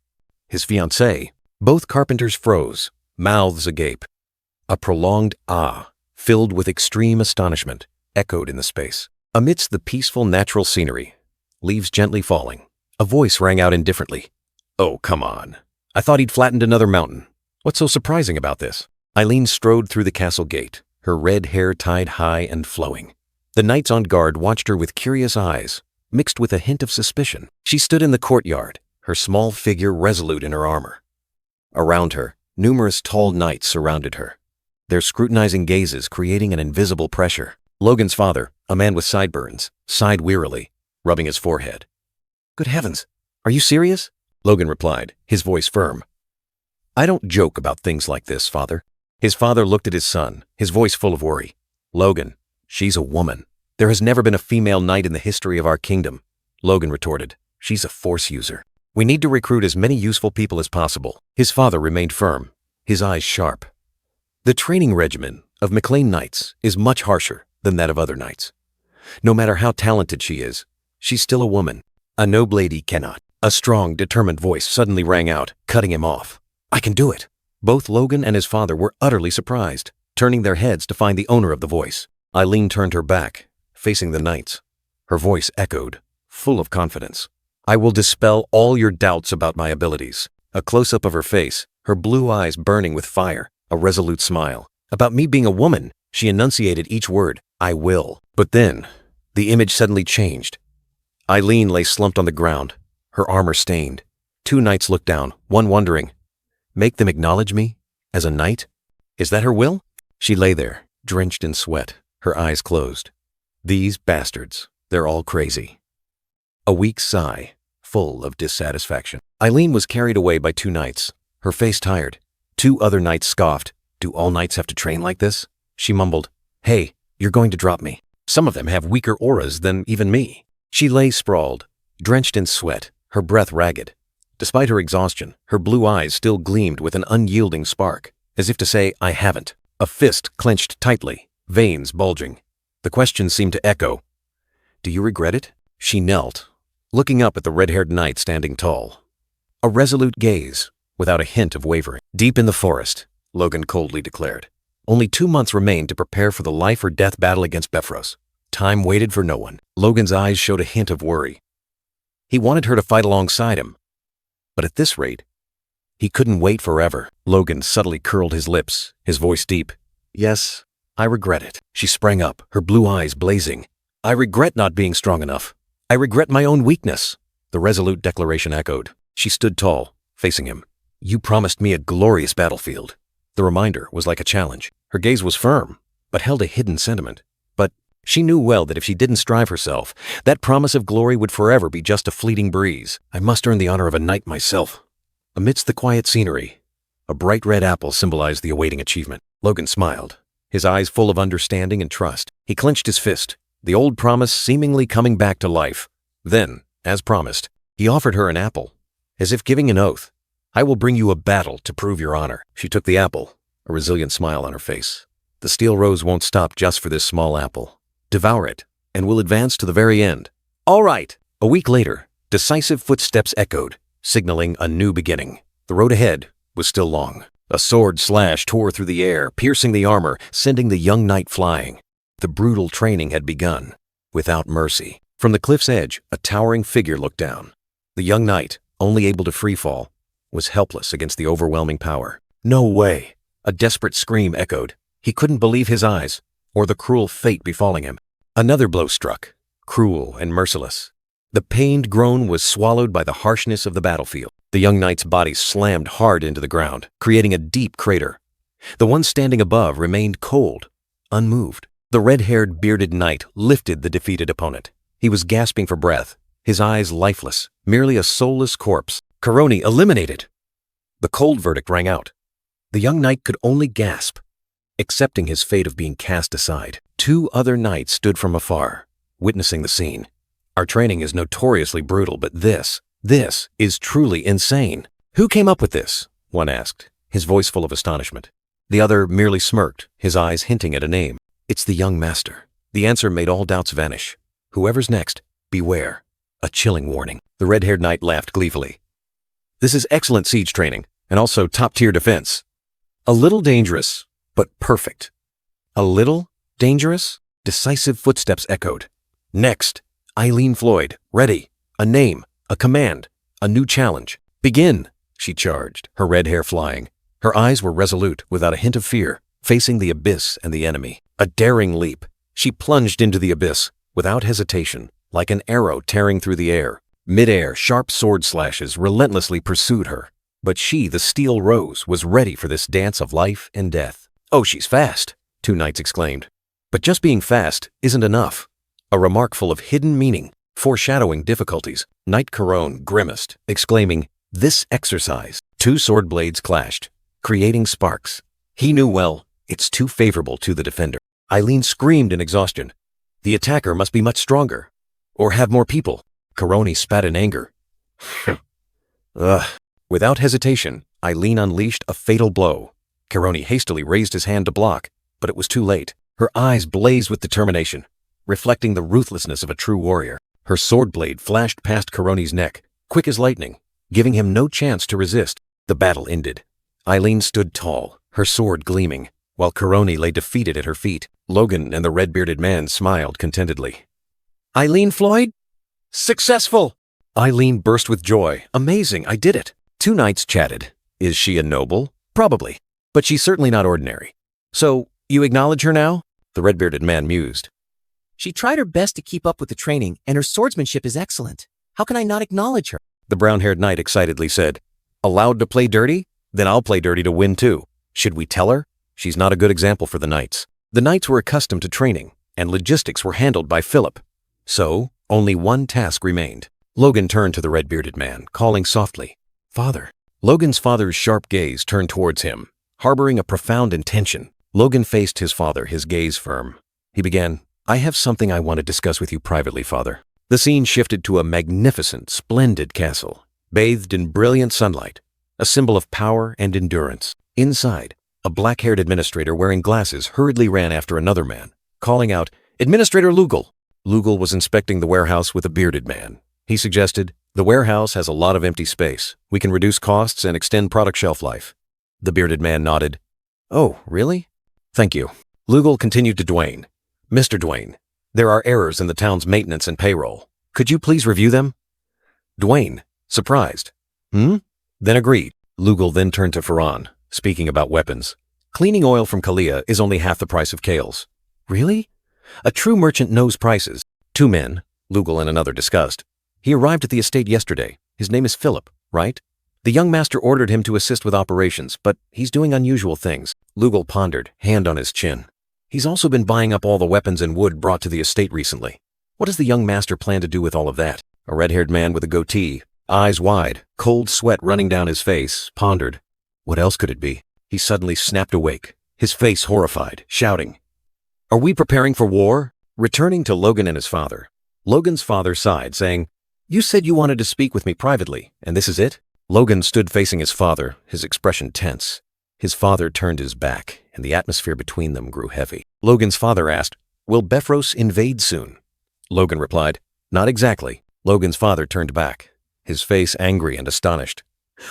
S2: His fiancée. Both carpenters froze, mouths agape. A prolonged ah, filled with extreme astonishment, echoed in the space. Amidst the peaceful natural scenery, leaves gently falling, a voice rang out indifferently. Oh, come on. I thought he'd flattened another mountain. What's so surprising about this? Eileen strode through the castle gate, her red hair tied high and flowing. The knights on guard watched her with curious eyes,
S1: mixed with a hint of suspicion. She stood in the courtyard, her small figure resolute in her armor. Around her, numerous tall knights surrounded her, their scrutinizing gazes creating an invisible pressure. Logan's father, a man with sideburns, sighed wearily, rubbing his forehead. "Good heavens, are you serious?" Logan replied, his voice firm. "I don't joke about things like this, father." His father looked at his son, his voice full of worry. "Logan, she's a woman. There has never been a female knight in the history of our kingdom." Logan retorted, "She's a force user. We need to recruit as many useful people as possible." His father remained firm, his eyes sharp. "The training regimen of McLean knights is much harsher than that of other knights. No matter how talented she is, she's still a woman. A noble lady cannot." A strong, determined voice suddenly rang out, cutting him off. "I can do it." Both Logan and his father were utterly surprised, turning their heads to find the owner of the voice. Eileen turned her back, facing the knights. Her voice echoed, full of confidence. "I will dispel all your doubts about my abilities." A close-up of her face, her blue eyes burning with fire, a resolute smile. "About me being a woman," she enunciated each word, "I will." But then, the image suddenly changed. Eileen lay slumped on the ground, her armor stained. Two knights looked down, one wondering, "Make them acknowledge me as a knight? Is that her will?" She lay there, drenched in sweat, her eyes closed. "These bastards, they're all crazy." A weak sigh, full of dissatisfaction. Eileen was carried away by two knights, her face tired. Two other knights scoffed. "Do all knights have to train like this?" She mumbled, "Hey, you're going to drop me. Some of them have weaker auras than even me." She lay sprawled, drenched in sweat, her breath ragged. Despite her exhaustion, her blue eyes still gleamed with an unyielding spark, as if to say, "I haven't." A fist clenched tightly, veins bulging. The question seemed to echo, "Do you regret it?" She knelt, looking up at the red-haired knight standing tall. A resolute gaze, without a hint of wavering. "Deep in the forest," Logan coldly declared. Only 2 months remained to prepare for the life-or-death battle against Bifrost. Time waited for no one. Logan's eyes showed a hint of worry. He wanted her to fight alongside him. But at this rate, he couldn't wait forever. Logan subtly curled his lips, his voice deep. "Yes, I regret it." She sprang up, her blue eyes blazing. "I regret not being strong enough. I regret my own weakness." The resolute declaration echoed. She stood tall, facing him. "You promised me a glorious battlefield." The reminder was like a challenge. Her gaze was firm, but held a hidden sentiment. But she knew well that if she didn't strive herself, that promise of glory would forever be just a fleeting breeze. "I must earn the honor of a knight myself." Amidst the quiet scenery, a bright red apple symbolized the awaiting achievement. Logan smiled, his eyes full of understanding and trust. He clenched his fist, the old promise seemingly coming back to life. Then, as promised, he offered her an apple, as if giving an oath. "I will bring you a battle to prove your honor." She took the apple, a resilient smile on her face. "The steel rose won't stop just for this small apple. Devour it, and we'll advance to the very end." "All right." A week later, decisive footsteps echoed, signaling a new beginning. The road ahead was still long. A sword slash tore through the air, piercing the armor, sending the young knight flying. The brutal training had begun, without mercy. From the cliff's edge, a towering figure looked down. The young knight, only able to free fall, was helpless against the overwhelming power. "No way!" A desperate scream echoed. He couldn't believe his eyes, or the cruel fate befalling him. Another blow struck, cruel and merciless. The pained groan was swallowed by the harshness of the battlefield. The young knight's body slammed hard into the ground, creating a deep crater. The one standing above remained cold, unmoved. The red-haired, bearded knight lifted the defeated opponent. He was gasping for breath, his eyes lifeless, merely a soulless corpse. "Karoni eliminated!" The cold verdict rang out. The young knight could only gasp, accepting his fate of being cast aside. Two other knights stood from afar, witnessing the scene. "Our training is notoriously brutal, but this is truly insane." "Who came up with this?" one asked, his voice full of astonishment. The other merely smirked, his eyes hinting at a name. "It's the young master." The answer made all doubts vanish. "Whoever's next, beware." A chilling warning. The red-haired knight laughed gleefully. "This is excellent siege training, and also top-tier defense. A little dangerous, but perfect." "A little dangerous?" Decisive footsteps echoed. Next, Eileen Floyd, ready. A name, a command, a new challenge. "Begin," she charged, her red hair flying. Her eyes were resolute, without a hint of fear, facing the abyss and the enemy. A daring leap. She plunged into the abyss, without hesitation, like an arrow tearing through the air. Mid-air, sharp sword slashes relentlessly pursued her. But she, the steel rose, was ready for this dance of life and death. "Oh, she's fast," two knights exclaimed. But just being fast isn't enough. A remark full of hidden meaning, foreshadowing difficulties. Knight Harun grimaced, exclaiming, "This exercise." Two sword blades clashed, creating sparks. He knew well, it's too favorable to the defender. Eileen screamed in exhaustion. The attacker must be much stronger. Or have more people. Karoni spat in anger. Ugh. Without hesitation, Eileen unleashed a fatal blow. Karoni hastily raised his hand to block, but it was too late. Her eyes blazed with determination, reflecting the ruthlessness of a true warrior. Her sword blade flashed past Karoni's neck, quick as lightning, giving him no chance to resist. The battle ended. Eileen stood tall, her sword gleaming, while Karoni lay defeated at her feet. Logan and the red-bearded man smiled contentedly. "Eileen Floyd? Successful!" Eileen burst with joy. "Amazing, I did it." Two knights chatted. Is she a noble? Probably. But she's certainly not ordinary. "So, you acknowledge her now?" The red-bearded man mused.
S4: She tried her best to keep up with the training, and her swordsmanship is excellent. How can I not acknowledge her?
S1: The brown-haired knight excitedly said, "Allowed to play dirty? Then I'll play dirty to win too. Should we tell her? She's not a good example for the knights." The knights were accustomed to training, and logistics were handled by Philip. So, only one task remained. Logan turned to the red-bearded man, calling softly, "Father." Logan's father's sharp gaze turned towards him, harboring a profound intention. Logan faced his father, his gaze firm. He began, "I have something I want to discuss with you privately, Father." The scene shifted to a magnificent, splendid castle, bathed in brilliant sunlight, a symbol of power and endurance. Inside, a black-haired administrator wearing glasses hurriedly ran after another man, calling out, "Administrator Lugal!" Lugal was inspecting the warehouse with a bearded man. He suggested, "The warehouse has a lot of empty space. We can reduce costs and extend product shelf life." The bearded man nodded. "Oh, really? Thank you." Lugal continued to Dwayne. "Mr. Dwayne, there are errors in the town's maintenance and payroll. Could you please review them?" Dwayne, surprised. Then agreed. Lugal then turned to Farhan, speaking about weapons. "Cleaning oil from Kalia is only half the price of Kale's." "Really?" "A true merchant knows prices." Two men, Lugal and another, discussed. "He arrived at the estate yesterday. His name is Philip, right? The young master ordered him to assist with operations, but he's doing unusual things." Lugal pondered, hand on his chin. "He's also been buying up all the weapons and wood brought to the estate recently. What does the young master plan to do with all of that?" A red-haired man with a goatee, eyes wide, cold sweat running down his face, pondered. What else could it be? He suddenly snapped awake, his face horrified, shouting, "Are we preparing for war?" Returning to Logan and his father, Logan's father sighed, saying, "You said you wanted to speak with me privately, and this is it?" Logan stood facing his father, his expression tense. His father turned his back, and the atmosphere between them grew heavy. Logan's father asked, "Will Befros invade soon?" Logan replied, "Not exactly." Logan's father turned back, his face angry and astonished.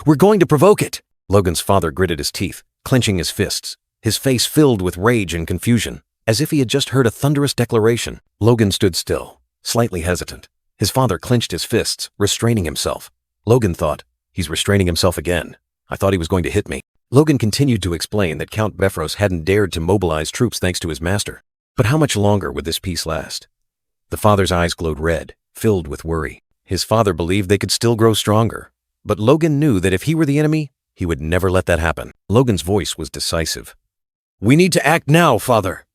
S1: "We're going to provoke it!" Logan's father gritted his teeth, clenching his fists, his face filled with rage and confusion, as if he had just heard a thunderous declaration. Logan stood still, slightly hesitant. His father clenched his fists, restraining himself. Logan thought, "He's restraining himself again. I thought he was going to hit me." Logan continued to explain that Count Befros hadn't dared to mobilize troops thanks to his master. But how much longer would this peace last? The father's eyes glowed red, filled with worry. His father believed they could still grow stronger. But Logan knew that if he were the enemy, he would never let that happen. Logan's voice was decisive. "We need to act now, father."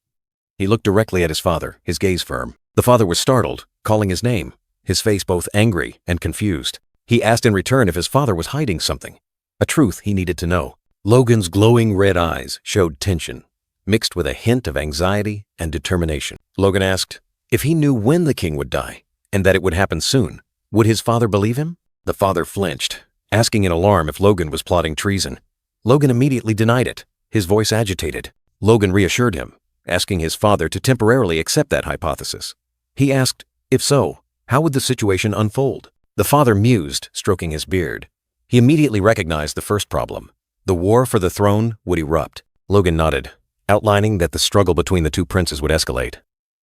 S1: He looked directly at his father, his gaze firm. The father was startled, calling his name, his face both angry and confused. He asked in return if his father was hiding something, a truth he needed to know. Logan's glowing red eyes showed tension, mixed with a hint of anxiety and determination. Logan asked if he knew when the king would die, and that it would happen soon. Would his father believe him? The father flinched, asking in alarm if Logan was plotting treason. Logan immediately denied it, his voice agitated. Logan reassured him, asking his father to temporarily accept that hypothesis. He asked, if so, how would the situation unfold? The father mused, stroking his beard. He immediately recognized the first problem. The war for the throne would erupt. Logan nodded, outlining that the struggle between the two princes would escalate.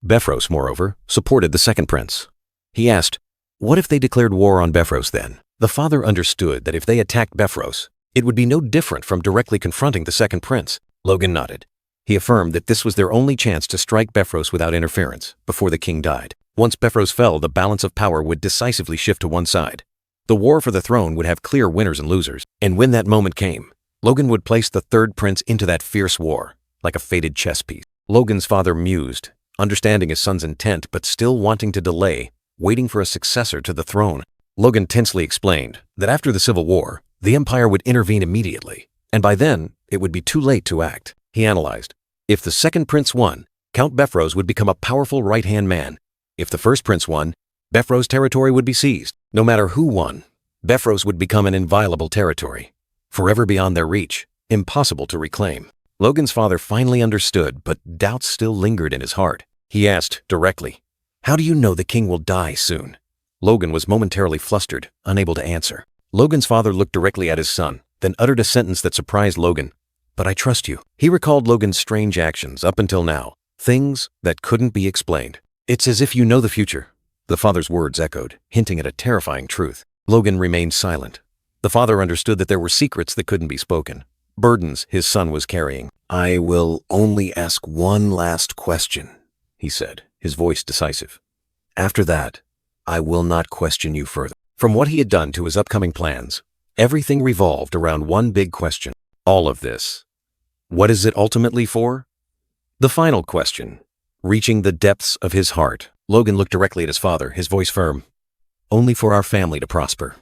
S1: Befros, moreover, supported the second prince. He asked, what if they declared war on Befros then? The father understood that if they attacked Befros, it would be no different from directly confronting the second prince. Logan nodded. He affirmed that this was their only chance to strike Befros without interference, before the king died. Once Befros fell, the balance of power would decisively shift to one side. The war for the throne would have clear winners and losers, and when that moment came, Logan would place the third prince into that fierce war, like a fated chess piece. Logan's father mused, understanding his son's intent but still wanting to delay, waiting for a successor to the throne. Logan tensely explained that after the Civil War, the Empire would intervene immediately, and by then, it would be too late to act. He analyzed. If the second prince won, Count Befros would become a powerful right-hand man. If the first prince won, Befros' territory would be seized. No matter who won, Befros would become an inviolable territory, forever beyond their reach, impossible to reclaim. Logan's father finally understood, but doubts still lingered in his heart. He asked directly, "How do you know the king will die soon?" Logan was momentarily flustered, unable to answer. Logan's father looked directly at his son, then uttered a sentence that surprised Logan. "But I trust you." He recalled Logan's strange actions up until now, things that couldn't be explained. "It's as if you know the future," the father's words echoed, hinting at a terrifying truth. Logan remained silent. The father understood that there were secrets that couldn't be spoken, burdens his son was carrying. "I will only ask one last question," he said, his voice decisive. "After that, I will not question you further." From what he had done to his upcoming plans, everything revolved around one big question. All of this, what is it ultimately for? The final question, reaching the depths of his heart. Logan looked directly at his father, his voice firm. "Only for our family to prosper.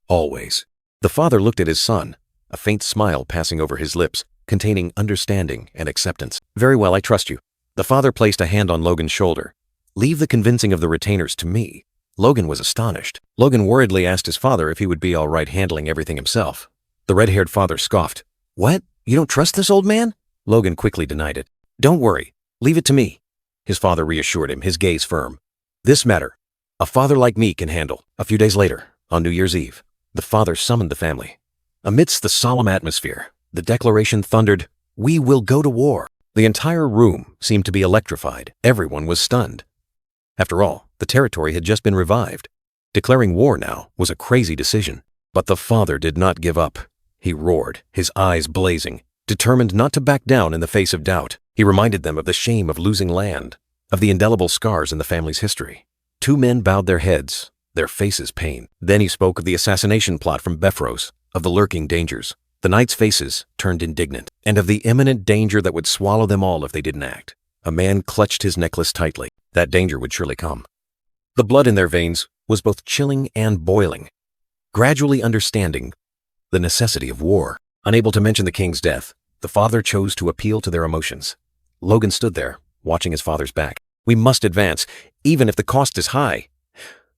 S1: Always." The father looked at his son, a faint smile passing over his lips, containing understanding and acceptance. "Very well, I trust you." The father placed a hand on Logan's shoulder. "Leave the convincing of the retainers to me." Logan was astonished. Logan worriedly asked his father if he would be all right handling everything himself. The red-haired father scoffed. "What? You don't trust this old man?" Logan quickly denied it. "Don't worry. Leave it to me." His father reassured him, his gaze firm. "This matter, a father like me can handle." A few days later, on New Year's Eve, the father summoned the family. Amidst the solemn atmosphere, the declaration thundered, "We will go to war." The entire room seemed to be electrified. Everyone was stunned. After all, the territory had just been revived. Declaring war now was a crazy decision. But the father did not give up. He roared, his eyes blazing, determined not to back down in the face of doubt. He reminded them of the shame of losing land, of the indelible scars in the family's history. Two men bowed their heads, their faces pained. Then he spoke of the assassination plot from Befros, of the lurking dangers. The knights' faces turned indignant, and of the imminent danger that would swallow them all if they didn't act. A man clutched his necklace tightly. That danger would surely come. The blood in their veins was both chilling and boiling. Gradually understanding the necessity of war. Unable to mention the king's death, the father chose to appeal to their emotions. Logan stood there, watching his father's back. "We must advance, even if the cost is high."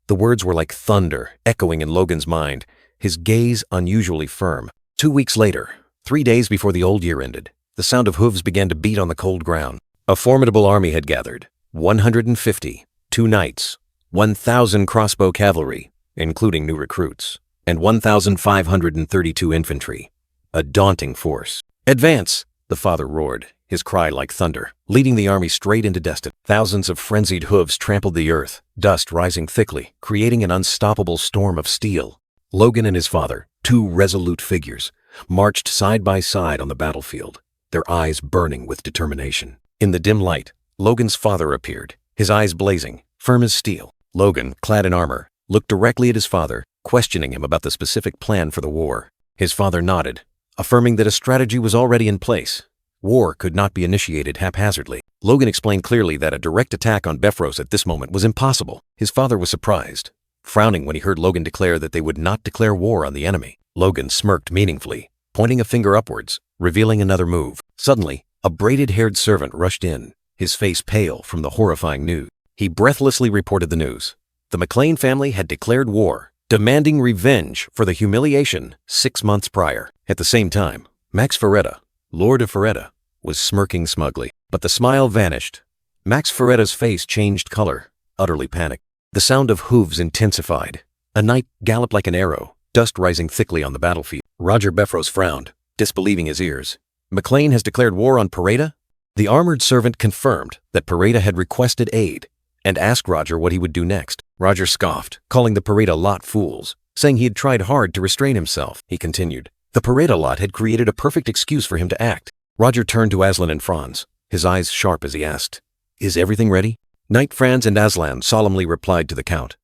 S1: The words were like thunder, echoing in Logan's mind, his gaze unusually firm. 2 weeks later, 3 days before the old year ended, the sound of hooves began to beat on the cold ground. A formidable army had gathered. 150, 2 knights, 1,000 crossbow cavalry, including new recruits, and 1,532 infantry. A daunting force. "Advance!" the father roared, his cry like thunder, leading the army straight into destiny. Thousands of frenzied hooves trampled the earth, dust rising thickly, creating an unstoppable storm of steel. Logan and his father, 2 resolute figures, marched side by side on the battlefield, their eyes burning with determination. In the dim light, Logan's father appeared, his eyes blazing, firm as steel. Logan, clad in armor, looked directly at his father, questioning him about the specific plan for the war. His father nodded, affirming that a strategy was already in place. War could not be initiated haphazardly. Logan explained clearly that a direct attack on Befros at this moment was impossible. His father was surprised, frowning when he heard Logan declare that they would not declare war on the enemy. Logan smirked meaningfully, pointing a finger upwards, revealing another move. Suddenly, a braided-haired servant rushed in, his face pale from the horrifying news. He breathlessly reported the news. The McLean family had declared war, demanding revenge for the humiliation 6 months prior. At the same time, Max Ferretta, Lord of Ferretta, was smirking smugly, but the smile vanished. Max Ferretta's face changed color, utterly panicked. The sound of hooves intensified. A knight galloped like an arrow, dust rising thickly on the battlefield. Roger Befros frowned, disbelieving his ears. "McLean has declared war on Pareda?" The armored servant confirmed that Pareda had requested aid and asked Roger what he would do next. Roger scoffed, calling the Pareda lot fools, saying he had tried hard to restrain himself. He continued, "The Pareda lot had created a perfect excuse for him to act." Roger turned to Aslan and Franz, his eyes sharp as he asked, "Is everything ready?" Knight Franz and Aslan solemnly replied to the Count.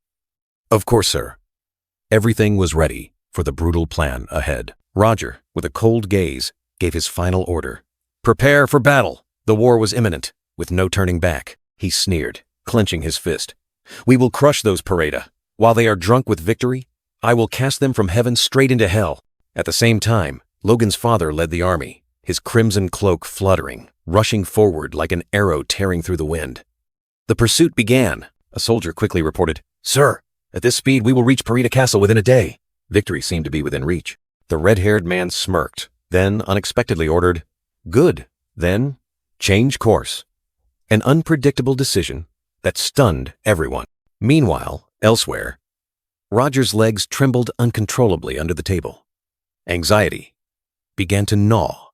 S1: Of course, sir. Everything was ready for the brutal plan ahead. Roger, with a cold gaze, gave his final order. Prepare for battle. The war was imminent, with no turning back. He sneered, clenching his fist. We will crush those Pareda. While they are drunk with victory, I will cast them from heaven straight into hell. At the same time, Logan's father led the army, his crimson cloak fluttering, rushing forward like an arrow tearing through the wind. The pursuit began. A soldier quickly reported, Sir, at this speed we will reach Pareda Castle within a day. Victory seemed to be within reach. The red-haired man smirked, then unexpectedly ordered, Good, then change course. An unpredictable decision that stunned everyone. Meanwhile, elsewhere, Roger's legs trembled uncontrollably under the table. Anxiety began to gnaw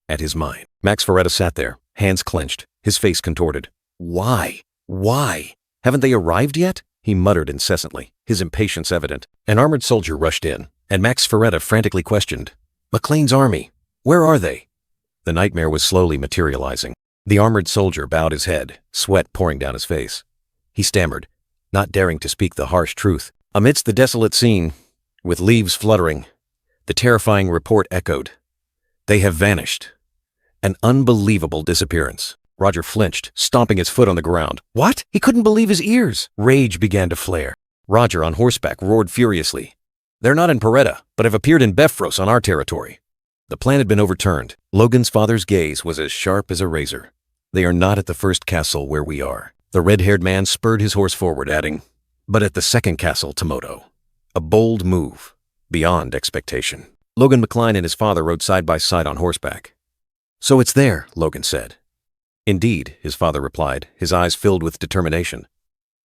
S1: at his mind. Max Ferretta sat there, hands clenched, his face contorted. Why? Why? Haven't they arrived yet? He muttered incessantly, his impatience evident. An armored soldier rushed in, and Max Ferretta frantically questioned, McLean's army, where are they? The nightmare was slowly materializing. The armored soldier bowed his head, sweat pouring down his face. He stammered, not daring to speak the harsh truth. Amidst the desolate scene, with leaves fluttering, the terrifying report echoed. They have vanished. An unbelievable disappearance. Roger flinched, stomping his foot on the ground. What? He couldn't believe his ears. Rage began to flare. Roger, on horseback, roared furiously. They're not in Pareda, but have appeared in Befros on our territory. The plan had been overturned. Logan's father's gaze was as sharp as a razor. They are not at the first castle where we are. The red-haired man spurred his horse forward, adding, but at the second castle, Tomoto. A bold move, beyond expectation. Logan McLean and his father rode side by side on horseback. So it's there, Logan said. Indeed, his father replied, his eyes filled with determination.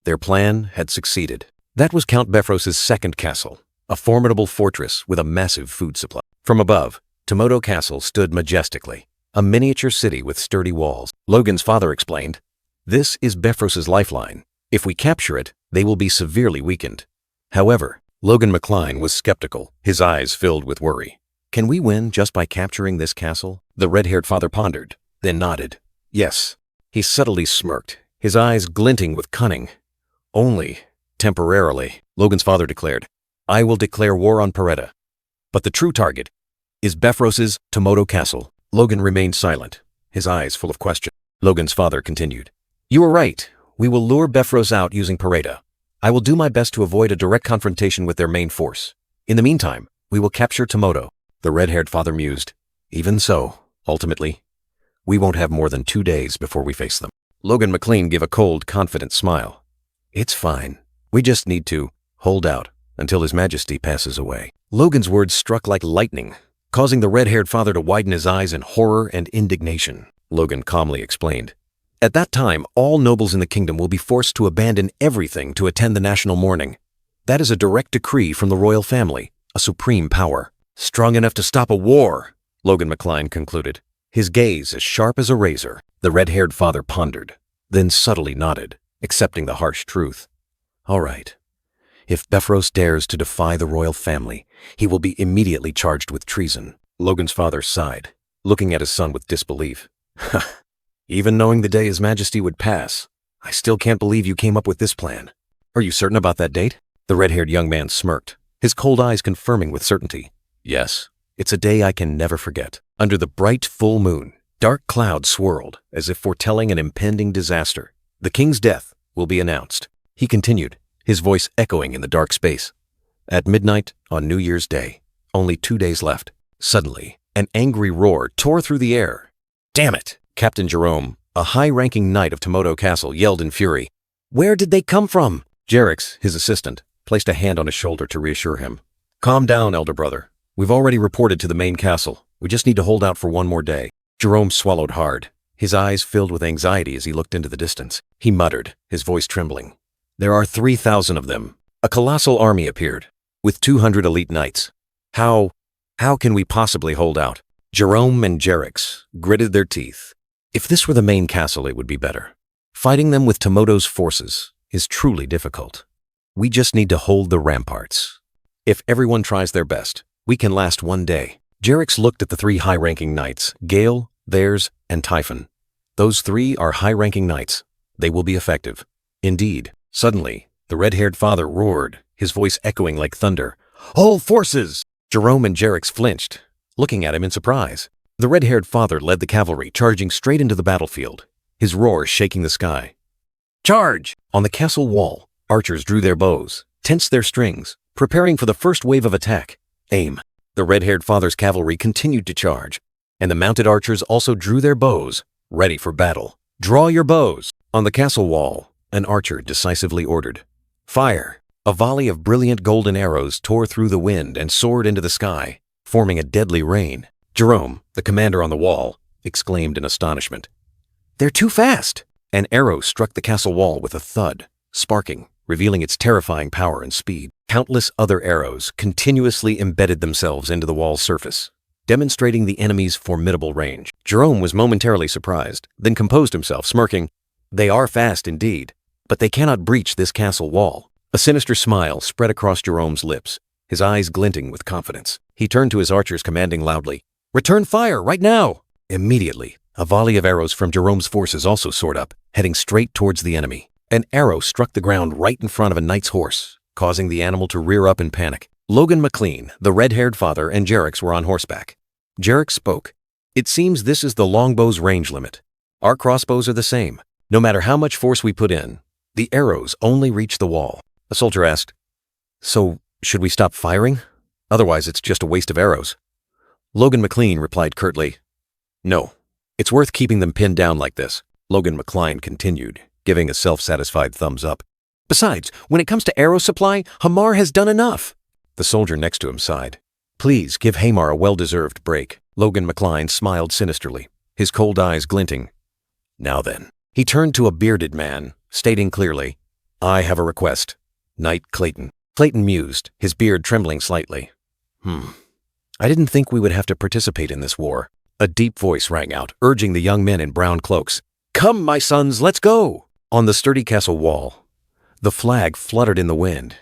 S1: Their plan had succeeded. That was Count Befros' second castle, a formidable fortress with a massive food supply. From above, Tomoto Castle stood majestically, a miniature city with sturdy walls. Logan's father explained, This is Befros' lifeline. If we capture it, they will be severely weakened. However, Logan McLean was skeptical, his eyes filled with worry. Can we win just by capturing this castle? The red-haired father pondered, then nodded. Yes. He subtly smirked, his eyes glinting with cunning. Only temporarily, Logan's father declared. I will declare war on Pareda. But the true target is Befros' Tomoto Castle. Logan remained silent, his eyes full of question. Logan's father continued. You are right. We will lure Befros out using Pareda. I will do my best to avoid a direct confrontation with their main force. In the meantime, we will capture Tomoto. The red-haired father mused. Even so, ultimately, we won't have more than 2 days before we face them. Logan McLean gave a cold, confident smile. It's fine. We just need to hold out until His Majesty passes away. Logan's words struck like lightning, causing the red-haired father to widen his eyes in horror and indignation. Logan calmly explained. At that time, all nobles in the kingdom will be forced to abandon everything to attend the national mourning. That is a direct decree from the royal family, a supreme power. Strong enough to stop a war, Logan McLean concluded, his gaze as sharp as a razor. The red-haired father pondered, then subtly nodded, accepting the harsh truth. All right. If Befros dares to defy the royal family, he will be immediately charged with treason. Logan's father sighed, looking at his son with disbelief. Even knowing the day His Majesty would pass, I still can't believe you came up with this plan. Are you certain about that date? The red-haired young man smirked, his cold eyes confirming with certainty. Yes, it's a day I can never forget. Under the bright full moon, dark clouds swirled as if foretelling an impending disaster. The king's death will be announced. He continued, his voice echoing in the dark space. At midnight on New Year's Day, only 2 days left. Suddenly, an angry roar tore through the air. Damn it! Captain Jerome, a high-ranking knight of Tomoto Castle, yelled in fury. Where did they come from? Jerix, his assistant, placed a hand on his shoulder to reassure him. Calm down, elder brother. We've already reported to the main castle. We just need to hold out for 1 more day. Jerome swallowed hard, his eyes filled with anxiety as he looked into the distance. He muttered, his voice trembling. There are 3,000 of them. A colossal army appeared, with 200 elite knights. How can we possibly hold out? Jerome and Jerix gritted their teeth. If this were the main castle, it would be better. Fighting them with Tomoto's forces is truly difficult. We just need to hold the ramparts. If everyone tries their best, we can last 1 day. Jerix looked at the 3 high-ranking knights, Gale, theirs, and Typhon. Those 3 are high-ranking knights. They will be effective.
S2: Indeed, suddenly, the red-haired father roared, his voice echoing like thunder. "All forces!" Jerome and Jerix flinched, looking at him in surprise. The red-haired father led the cavalry, charging straight into the battlefield, his roar shaking the sky. "Charge!" On the castle wall, archers drew their bows, tensed their strings, preparing for the first wave of attack. Aim. The red-haired father's cavalry continued to charge, and the mounted archers also drew their bows, ready for battle. "Draw your bows!" On the castle wall, an archer decisively ordered. "Fire!" A volley of brilliant golden arrows tore through the wind and soared into the sky, forming a deadly rain. Jerome, the commander on the wall, exclaimed in astonishment. "They're too fast!" An arrow struck the castle wall with a thud, sparking, revealing its terrifying power and speed. Countless other arrows continuously embedded themselves into the wall's surface, demonstrating the enemy's formidable range. Jerome was momentarily surprised, then composed himself, smirking. "They are fast indeed, but they cannot breach this castle wall." A sinister smile spread across Jerome's lips, his eyes glinting with confidence. He turned to his archers, commanding loudly, "Return fire, right now!" Immediately, a volley of arrows from Jerome's forces also soared up, heading straight towards the enemy. An arrow struck the ground right in front of a knight's horse, causing the animal to rear up in panic. Logan McLean, the red-haired father, and Jerix were on horseback. Jerix spoke. "It seems this is the longbow's range limit. Our crossbows are the same. No matter how much force we put in, the arrows only reach the wall." A soldier asked, "So, should we stop firing? Otherwise, it's just a waste of arrows." Logan McLean replied curtly, "No, it's worth keeping them pinned down like this." Logan McLean continued, giving a self-satisfied thumbs up. "Besides, when it comes to arrow supply, Hamar has done enough." The soldier next to him sighed. "Please give Hamar a well-deserved break." Logan McLean smiled sinisterly, his cold eyes glinting. "Now then." He turned to a bearded man, stating clearly, "I have a request. Knight Clayton." Clayton mused, his beard trembling slightly. I didn't think we would have to participate in this war." A deep voice rang out, urging the young men in brown cloaks. "Come, my sons, let's go!" On the sturdy castle wall, the flag fluttered in the wind,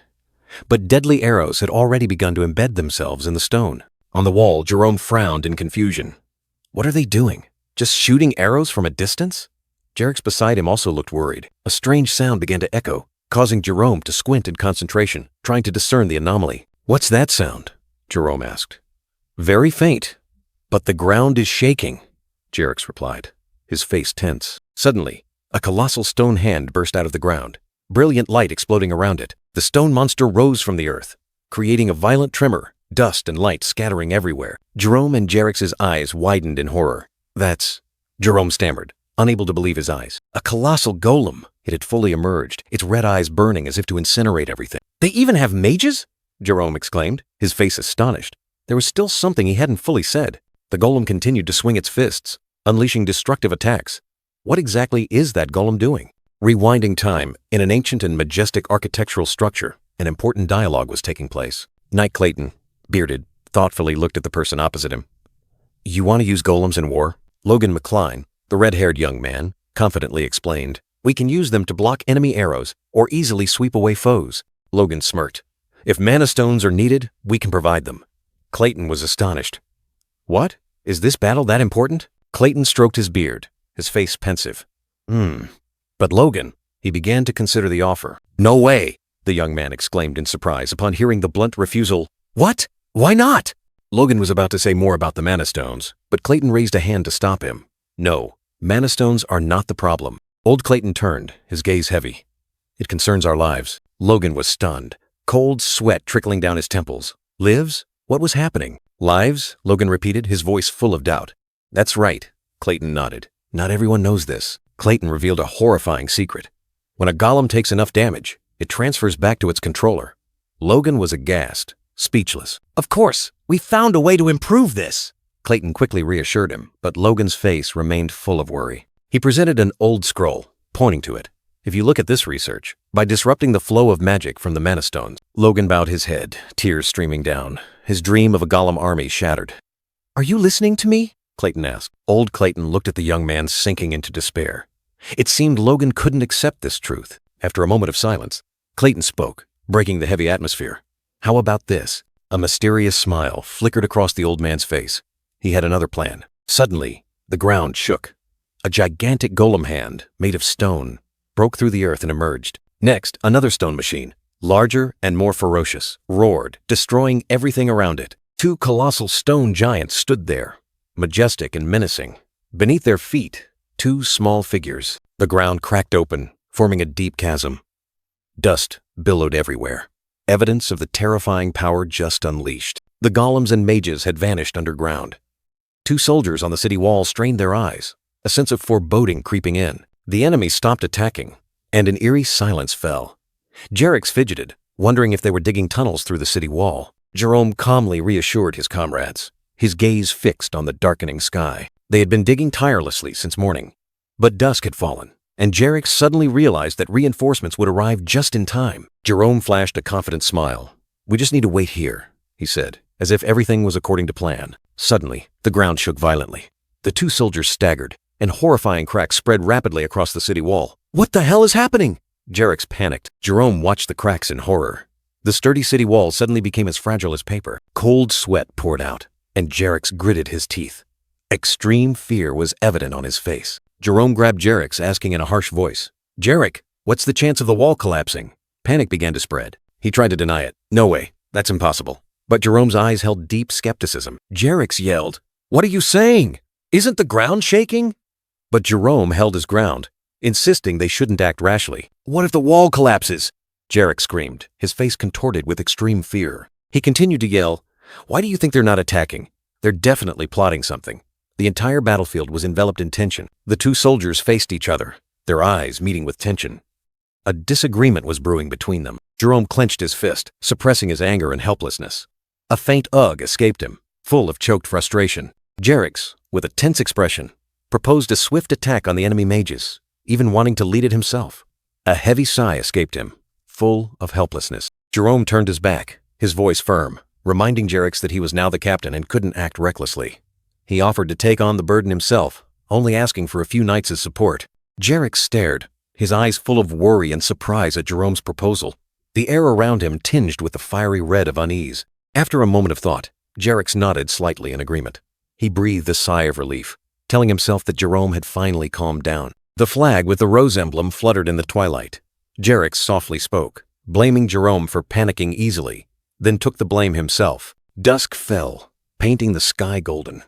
S2: but deadly arrows had already begun to embed themselves in the stone. On the wall, Jerome frowned in confusion. What are they doing? Just shooting arrows from a distance? Jerix beside him also looked worried. A strange sound began to echo, causing Jerome to squint in concentration, trying to discern the anomaly. "What's that sound?" Jerome asked. "Very faint, but the ground is shaking," Jerix replied, his face tense. Suddenly, a colossal stone hand burst out of the ground, brilliant light exploding around it. The stone monster rose from the earth, creating a violent tremor, dust and light scattering everywhere. Jerome and Jerix's eyes widened in horror. "That's..." Jerome stammered, unable to believe his eyes. "A colossal golem." It had fully emerged, its red eyes burning as if to incinerate everything. "They even have mages?" Jerome exclaimed, his face astonished. There was still something he hadn't fully said. The golem continued to swing its fists, unleashing destructive attacks. What exactly is that golem doing? Rewinding time, in an ancient and majestic architectural structure, an important dialogue was taking place. Knight Clayton, bearded, thoughtfully looked at the person opposite him. "You want to use golems in war?" Logan McLean, the red-haired young man, confidently explained. "We can use them to block enemy arrows or easily sweep away foes." Logan smirked. "If mana stones are needed, we can provide them." Clayton was astonished. "What? Is this battle that important?" Clayton stroked his beard, his face pensive. But Logan," he began to consider the offer. "No way," the young man exclaimed in surprise upon hearing the blunt refusal. "What? Why not?" Logan was about to say more about the mana stones, but Clayton raised a hand to stop him. "No, mana stones are not the problem." Old Clayton turned, his gaze heavy. "It concerns our lives." Logan was stunned, cold sweat trickling down his temples. "Lives? What was happening?" "Lives?" Logan repeated, his voice full of doubt. "That's right," Clayton nodded. "Not everyone knows this." Clayton revealed a horrifying secret. When a golem takes enough damage, it transfers back to its controller. Logan was aghast, speechless. "Of course, we found a way to improve this," Clayton quickly reassured him, but Logan's face remained full of worry. He presented an old scroll, pointing to it. "If you look at this research, by disrupting the flow of magic from the mana stones..." Logan bowed his head, tears streaming down, his dream of a golem army shattered. "Are you listening to me?" Clayton asked. Old Clayton looked at the young man, sinking into despair. It seemed Logan couldn't accept this truth. After a moment of silence, Clayton spoke, breaking the heavy atmosphere. "How about this?" A mysterious smile flickered across the old man's face. He had another plan. Suddenly, the ground shook. A gigantic golem hand, made of stone, broke through the earth and emerged. Next, another stone machine, larger and more ferocious, roared, destroying everything around it. Two colossal stone giants stood there, majestic and menacing. Beneath their feet, two small figures. The ground cracked open, forming a deep chasm. Dust billowed everywhere, evidence of the terrifying power just unleashed. The golems and mages had vanished underground. Two soldiers on the city wall strained their eyes, a sense of foreboding creeping in. The enemy stopped attacking, and an eerie silence fell. Jerick's fidgeted, wondering if they were digging tunnels through the city wall. Jerome calmly reassured his comrades, his gaze fixed on the darkening sky. They had been digging tirelessly since morning, but dusk had fallen, and Jerick suddenly realized that reinforcements would arrive just in time. Jerome flashed a confident smile. "We just need to wait here," he said, as if everything was according to plan. Suddenly, the ground shook violently. The two soldiers staggered, and horrifying cracks spread rapidly across the city wall. "What the hell is happening?" Jerick panicked. Jerome watched the cracks in horror. The sturdy city wall suddenly became as fragile as paper. Cold sweat poured out, and Jerick gritted his teeth. Extreme fear was evident on his face. Jerome grabbed Jerick, asking in a harsh voice, "Jerick, what's the chance of the wall collapsing?" Panic began to spread. He tried to deny it. "No way, that's impossible." But Jerome's eyes held deep skepticism. Jerick yelled, "What are you saying? Isn't the ground shaking?" But Jerome held his ground, insisting they shouldn't act rashly. "What if the wall collapses?" Jerick screamed, his face contorted with extreme fear. He continued to yell, "Why do you think they're not attacking? They're definitely plotting something." The entire battlefield was enveloped in tension. The two soldiers faced each other, their eyes meeting with tension. A disagreement was brewing between them. Jerome clenched his fist, suppressing his anger and helplessness. A faint ugh escaped him, full of choked frustration. Jerick, with a tense expression, proposed a swift attack on the enemy mages, even wanting to lead it himself. A heavy sigh escaped him, full of helplessness. Jerome turned his back, his voice firm, reminding Jerick that he was now the captain and couldn't act recklessly. He offered to take on the burden himself, only asking for a few knights as support. Jerick stared, his eyes full of worry and surprise at Jerome's proposal. The air around him tinged with the fiery red of unease. After a moment of thought, Jerick nodded slightly in agreement. He breathed a sigh of relief, telling himself that Jerome had finally calmed down. The flag with the rose emblem fluttered in the twilight. Jerick softly spoke, blaming Jerome for panicking easily, then took the blame himself. Dusk fell, painting the sky golden.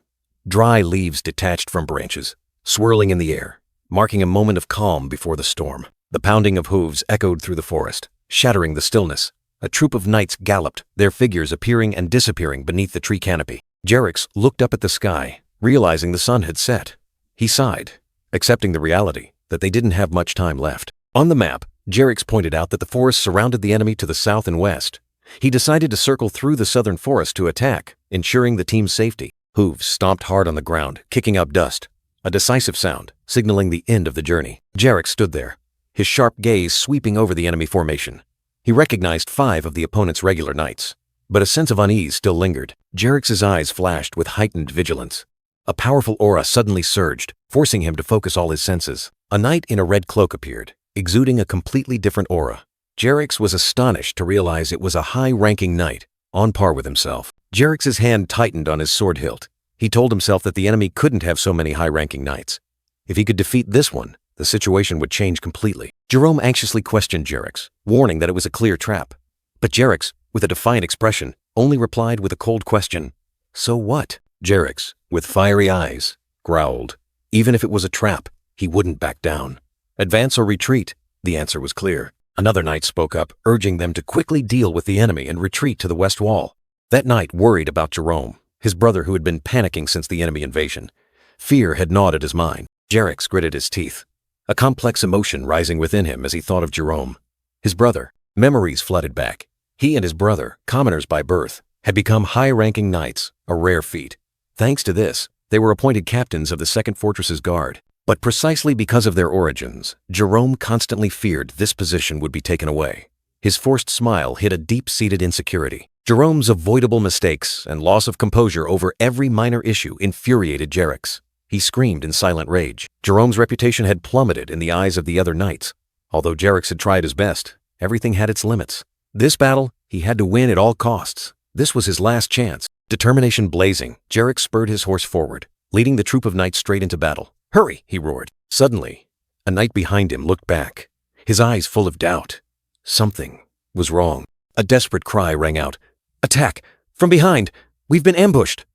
S2: Dry leaves detached from branches, swirling in the air, marking a moment of calm before the storm. The pounding of hooves echoed through the forest, shattering the stillness. A troop of knights galloped, their figures appearing and disappearing beneath the tree canopy. Jerick looked up at the sky, realizing the sun had set. He sighed, accepting the reality that they didn't have much time left. On the map, Jerick pointed out that the forest surrounded the enemy to the south and west. He decided to circle through the southern forest to attack, ensuring the team's safety. Hooves stomped hard on the ground, kicking up dust, a decisive sound, signaling the end of the journey. Jerick stood there, his sharp gaze sweeping over the enemy formation. He recognized 5 of the opponent's regular knights, but a sense of unease still lingered. Jerick's eyes flashed with heightened vigilance. A powerful aura suddenly surged, forcing him to focus all his senses. A knight in a red cloak appeared, exuding a completely different aura. Jerick was astonished to realize it was a high-ranking knight, on par with himself. Jerick's hand tightened on his sword hilt. He told himself that the enemy couldn't have so many high-ranking knights. If he could defeat this one, the situation would change completely. Jerome anxiously questioned Jerick, warning that it was a clear trap. But Jerick, with a defiant expression, only replied with a cold question, "So what?" Jerick, with fiery eyes, growled. Even if it was a trap, he wouldn't back down. Advance or retreat? The answer was clear. Another knight spoke up, urging them to quickly deal with the enemy and retreat to the west wall. That knight worried about Jerome, his brother who had been panicking since the enemy invasion. Fear had gnawed at his mind. Jerick gritted his teeth, a complex emotion rising within him as he thought of Jerome. His brother. Memories flooded back. He and his brother, commoners by birth, had become high-ranking knights, a rare feat. Thanks to this, they were appointed captains of the Second Fortress's guard. But precisely because of their origins, Jerome constantly feared this position would be taken away. His forced smile hid a deep-seated insecurity. Jerome's avoidable mistakes and loss of composure over every minor issue infuriated Jerick. He screamed in silent rage. Jerome's reputation had plummeted in the eyes of the other knights. Although Jerick had tried his best, everything had its limits. This battle, he had to win at all costs. This was his last chance. Determination blazing, Jerick spurred his horse forward, leading the troop of knights straight into battle. "Hurry!" he roared. Suddenly, a knight behind him looked back, his eyes full of doubt. Something was wrong. A desperate cry rang out. "Attack! From behind! We've been ambushed!"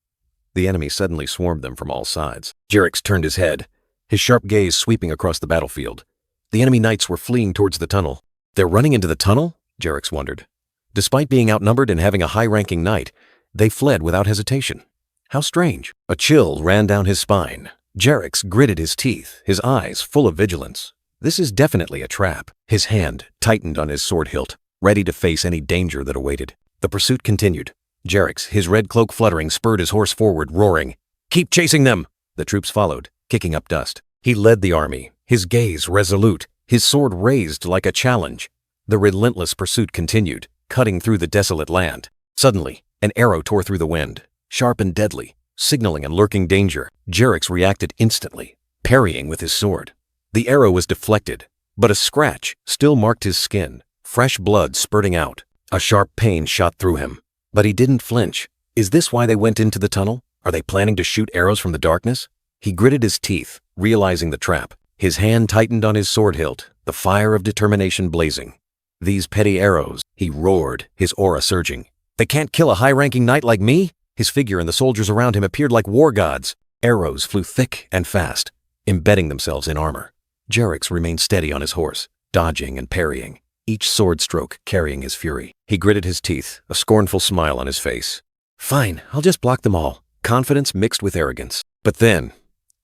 S2: The enemy suddenly swarmed them from all sides. Jericho turned his head, his sharp gaze sweeping across the battlefield. The enemy knights were fleeing towards the tunnel. "They're running into the tunnel?" Jericho wondered. Despite being outnumbered and having a high-ranking knight, they fled without hesitation. How strange. A chill ran down his spine. Jericho gritted his teeth, his eyes full of vigilance. This is definitely a trap. His hand tightened on his sword hilt, ready to face any danger that awaited. The pursuit continued. Jericho, his red cloak fluttering, spurred his horse forward, roaring, "Keep chasing them!" The troops followed, kicking up dust. He led the army, his gaze resolute, his sword raised like a challenge. The relentless pursuit continued, cutting through the desolate land. Suddenly, an arrow tore through the wind, sharp and deadly, signaling a lurking danger. Jericho reacted instantly, parrying with his sword. The arrow was deflected, but a scratch still marked his skin, fresh blood spurting out. A sharp pain shot through him, but he didn't flinch. Is this why they went into the tunnel? Are they planning to shoot arrows from the darkness? He gritted his teeth, realizing the trap. His hand tightened on his sword hilt, the fire of determination blazing. "These petty arrows," he roared, his aura surging. "They can't kill a high-ranking knight like me?" His figure and the soldiers around him appeared like war gods. Arrows flew thick and fast, embedding themselves in armor. Jericho remained steady on his horse, dodging and parrying, each sword stroke carrying his fury. He gritted his teeth, a scornful smile on his face. "Fine, I'll just block them all." Confidence mixed with arrogance. But then,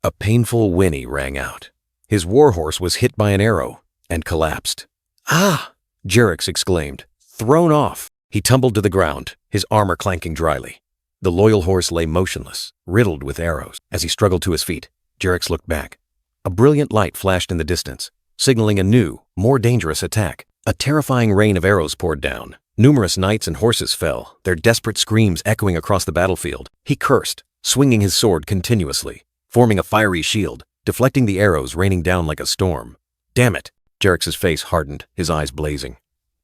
S2: a painful whinny rang out. His warhorse was hit by an arrow and collapsed. "Ah!" Jericho exclaimed, thrown off. He tumbled to the ground, his armor clanking dryly. The loyal horse lay motionless, riddled with arrows. As he struggled to his feet, Jericho looked back. A brilliant light flashed in the distance, signaling a new, more dangerous attack. A terrifying rain of arrows poured down. Numerous knights and horses fell, their desperate screams echoing across the battlefield. He cursed, swinging his sword continuously, forming a fiery shield, deflecting the arrows raining down like a storm. "Damn it!" Jericho's face hardened, his eyes blazing.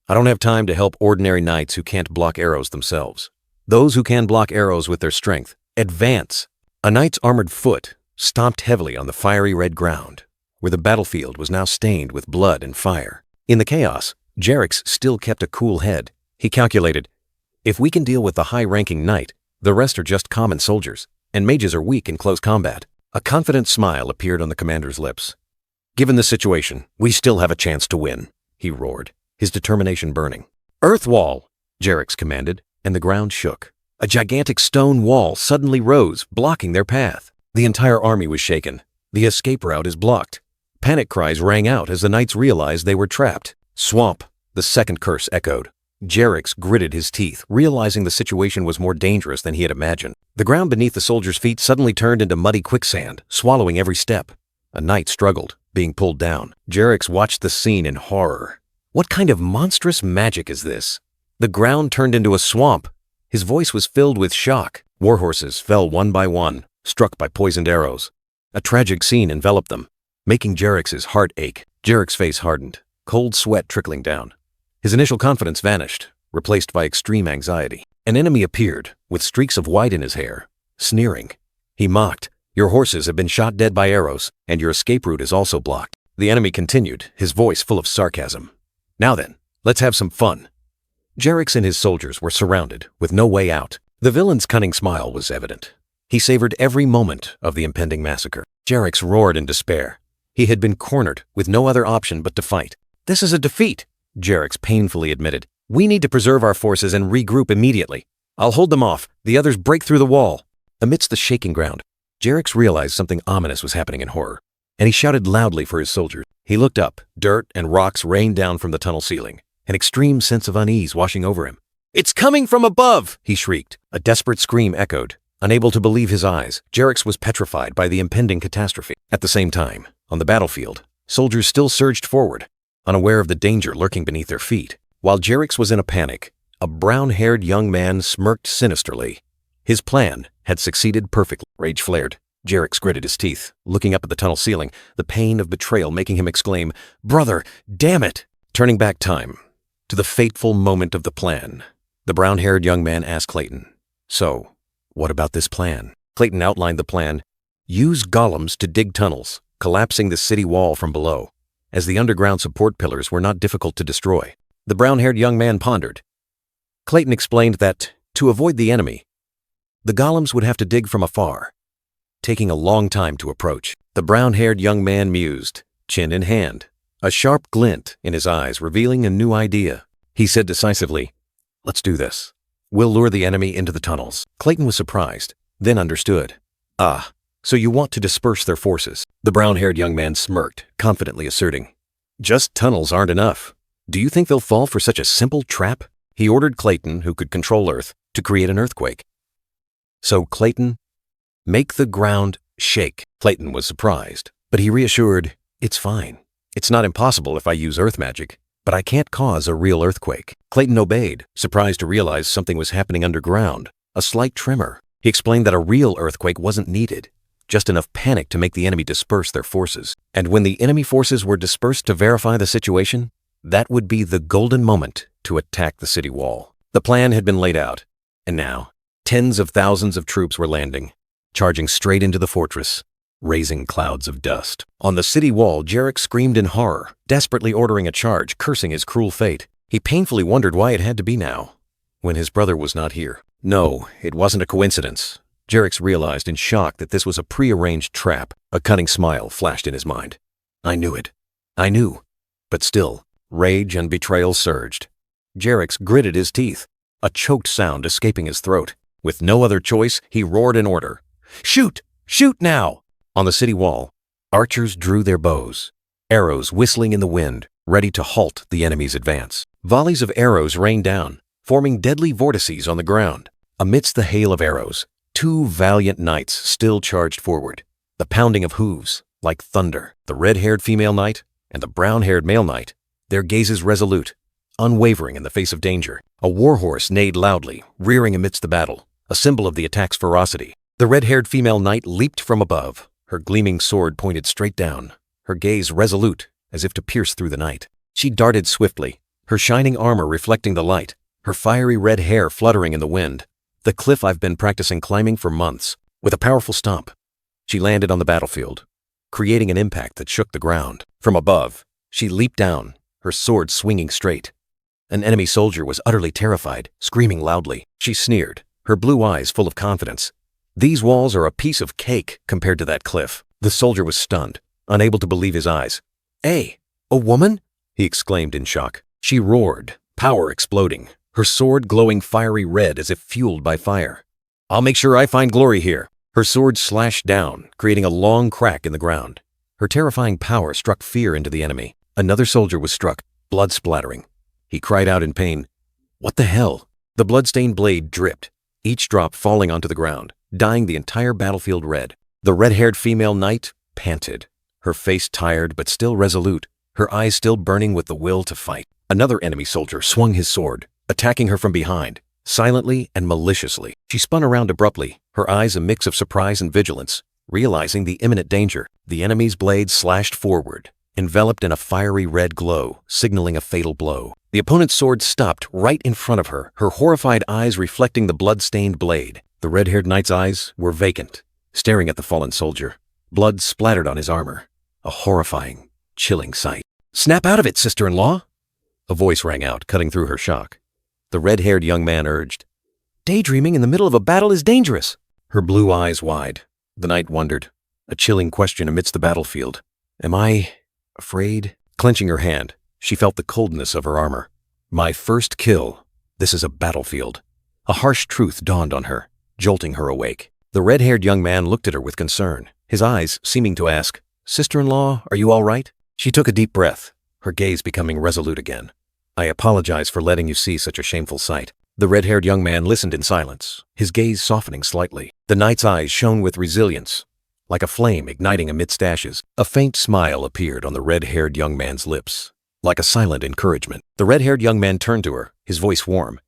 S2: "I don't have time to help ordinary knights who can't block arrows themselves. Those who can block arrows with their strength, advance!" A knight's armored foot stomped heavily on the fiery red ground, where the battlefield was now stained with blood and fire. In the chaos, Jericho still kept a cool head. He calculated, if we can deal with the high-ranking knight, the rest are just common soldiers, and mages are weak in close combat. A confident smile appeared on the commander's lips. "Given the situation, we still have a chance to win," he roared, his determination burning. "Earth wall!" Jericho commanded, and the ground shook. A gigantic stone wall suddenly rose, blocking their path. The entire army was shaken. The escape route is blocked. Panic cries rang out as the knights realized they were trapped. "Swamp!" The second curse echoed. Jericho gritted his teeth, realizing the situation was more dangerous than he had imagined. The ground beneath the soldiers' feet suddenly turned into muddy quicksand, swallowing every step. A knight struggled, being pulled down. Jericho watched the scene in horror. What kind of monstrous magic is this? The ground turned into a swamp. His voice was filled with shock. Warhorses fell one by one, struck by poisoned arrows. A tragic scene enveloped them, making Jericho's heart ache. Jericho's face hardened, cold sweat trickling down. His initial confidence vanished, replaced by extreme anxiety. An enemy appeared, with streaks of white in his hair, sneering. He mocked, "Your horses have been shot dead by arrows, and your escape route is also blocked." The enemy continued, his voice full of sarcasm. "Now then, let's have some fun." Jericho and his soldiers were surrounded, with no way out. The villain's cunning smile was evident. He savored every moment of the impending massacre. Jericho roared in despair. He had been cornered, with no other option but to fight. "This is a defeat," Jericho painfully admitted. "We need to preserve our forces and regroup immediately. I'll hold them off. The others break through the wall." Amidst the shaking ground, Jericho realized something ominous was happening in horror, and he shouted loudly for his soldiers. He looked up. Dirt and rocks rained down from the tunnel ceiling, an extreme sense of unease washing over him. "It's coming from above!" he shrieked. A desperate scream echoed. Unable to believe his eyes, Jericho was petrified by the impending catastrophe. At the same time, on the battlefield, soldiers still surged forward, unaware of the danger lurking beneath their feet. While Jericho was in a panic, a brown-haired young man smirked sinisterly. His plan had succeeded perfectly. Rage flared. Jericho gritted his teeth, looking up at the tunnel ceiling, the pain of betrayal making him exclaim, "Brother, damn it!" Turning back time to the fateful moment of the plan, the brown-haired young man asked Clayton, "So, what about this plan?" Clayton outlined the plan. "Use golems to dig tunnels, collapsing the city wall from below.
S1: as the underground support pillars were not difficult to destroy. The brown-haired young man pondered. Clayton explained that, to avoid the enemy, the golems would have to dig from afar, taking a long time to approach. The brown-haired young man mused, chin in hand, a sharp glint in his eyes revealing a new idea. He said decisively, "Let's do this. We'll lure the enemy into the tunnels." Clayton was surprised, then understood. "Ah, so you want to disperse their forces?" The brown-haired young man smirked, confidently asserting, "Just tunnels aren't enough. Do you think they'll fall for such a simple trap?" He ordered Clayton, who could control Earth, to create an earthquake. "So, Clayton, make the ground shake." Clayton was surprised, but he reassured, "It's fine. It's not impossible if I use earth magic, but I can't cause a real earthquake." Clayton obeyed, surprised to realize something was happening underground, a slight tremor. He explained that a real earthquake wasn't needed, just enough panic to make the enemy disperse their forces. And when the enemy forces were dispersed to verify the situation, that would be the golden moment to attack the city wall. The plan had been laid out, and now, tens of thousands of troops were landing, charging straight into the fortress, raising clouds of dust. On the city wall, Jarek screamed in horror, desperately ordering a charge, cursing his cruel fate. He painfully wondered why it had to be now, when his brother was not here. No, it wasn't a coincidence. Jarek realized in shock that this was a prearranged trap. A cunning smile flashed in his mind. "I knew it. I knew." But still, rage and betrayal surged. Jarek gritted his teeth, a choked sound escaping his throat. With no other choice, he roared an order. "Shoot! Shoot now!" On the city wall, archers drew their bows, arrows whistling in the wind, ready to halt the enemy's advance. Volleys of arrows rained down, forming deadly vortices on the ground. Amidst the hail of arrows, two valiant knights still charged forward, the pounding of hooves like thunder. The red-haired female knight and the brown-haired male knight, their gazes resolute, unwavering in the face of danger. A warhorse neighed loudly, rearing amidst the battle, a symbol of the attack's ferocity. The red-haired female knight leaped from above, her gleaming sword pointed straight down, her gaze resolute as if to pierce through the night. She darted swiftly, her shining armor reflecting the light, her fiery red hair fluttering in the wind. "The cliff I've been practicing climbing for months." With a powerful stomp, she landed on the battlefield, creating an impact that shook the ground. From above, she leaped down, her sword swinging straight. An enemy soldier was utterly terrified, screaming loudly. She sneered, her blue eyes full of confidence. "These walls are a piece of cake compared to that cliff." The soldier was stunned, unable to believe his eyes. "Hey, a woman?" he exclaimed in shock. She roared, power exploding, her sword glowing fiery red as if fueled by fire. "I'll make sure I find glory here." Her sword slashed down, creating a long crack in the ground. Her terrifying power struck fear into the enemy. Another soldier was struck, blood splattering. He cried out in pain. "What the hell?" The blood-stained blade dripped, each drop falling onto the ground, dyeing the entire battlefield red. The red-haired female knight panted, her face tired but still resolute, her eyes still burning with the will to fight. Another enemy soldier swung his sword, attacking her from behind, silently and maliciously. She spun around abruptly, her eyes a mix of surprise and vigilance, realizing the imminent danger. The enemy's blade slashed forward, enveloped in a fiery red glow, signaling a fatal blow. The opponent's sword stopped right in front of her, her horrified eyes reflecting the blood-stained blade. The red-haired knight's eyes were vacant, staring at the fallen soldier. Blood splattered on his armor, a horrifying, chilling sight. "Snap out of it, sister-in-law!" A voice rang out, cutting through her shock. The red-haired young man urged. "Daydreaming in the middle of a battle is dangerous." Her blue eyes wide, the knight wondered, a chilling question amidst the battlefield. "Am I afraid?" Clenching her hand, she felt the coldness of her armor. "My first kill. This is a battlefield." A harsh truth dawned on her, jolting her awake. The red-haired young man looked at her with concern, his eyes seeming to ask, "Sister-in-law, are you all right?" She took a deep breath, her gaze becoming resolute again. "I apologize for letting you see such a shameful sight." The red-haired young man listened in silence, his gaze softening slightly. The knight's eyes shone with resilience, like a flame igniting amidst ashes. A faint smile appeared on the red-haired young man's lips, like a silent encouragement. The red-haired young man turned to her, his voice warm.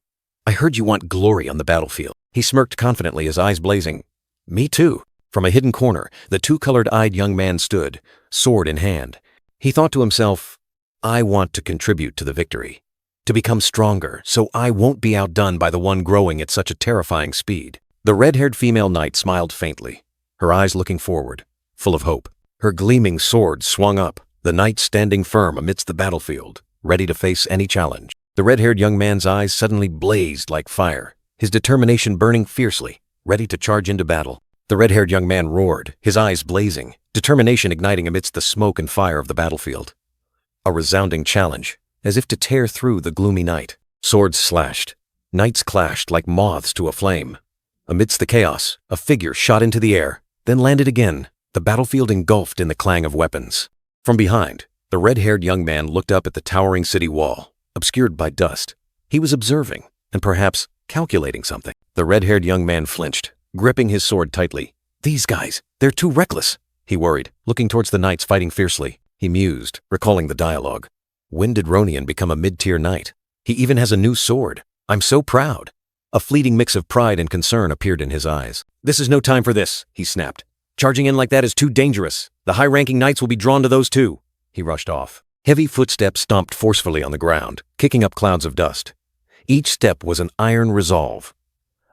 S1: "I heard you want glory on the battlefield." He smirked confidently, his eyes blazing. "Me too." From a hidden corner, the two-colored-eyed young man stood, sword in hand. He thought to himself, "I want to contribute to the victory, to become stronger, so I won't be outdone by the one growing at such a terrifying speed." The red-haired female knight smiled faintly, her eyes looking forward, full of hope. Her gleaming sword swung up,
S2: the knight standing firm amidst the battlefield, ready to face any challenge. The red-haired young man's eyes suddenly blazed like fire, his determination burning fiercely, ready to charge into battle. The red-haired young man roared, his eyes blazing, determination igniting amidst the smoke and fire of the battlefield. A resounding challenge, as if to tear through the gloomy night. Swords slashed, knights clashed like moths to a flame. Amidst the chaos, a figure shot into the air, then landed again, the battlefield engulfed in the clang of weapons. From behind, the red-haired young man looked up at the towering city wall, obscured by dust. He was observing, and perhaps calculating something. The red-haired young man flinched, gripping his sword tightly. "These guys, they're too reckless," he worried, looking towards the knights fighting fiercely. He mused, recalling the dialogue. When did Ronian become a mid-tier knight? He even has a new sword. I'm so proud. A fleeting mix of pride and concern appeared in his eyes. "This is no time for this," he snapped. "Charging in like that is too dangerous. The high-ranking knights will be drawn to those too." He rushed off. Heavy footsteps stomped forcefully on the ground, kicking up clouds of dust. Each step was an iron resolve,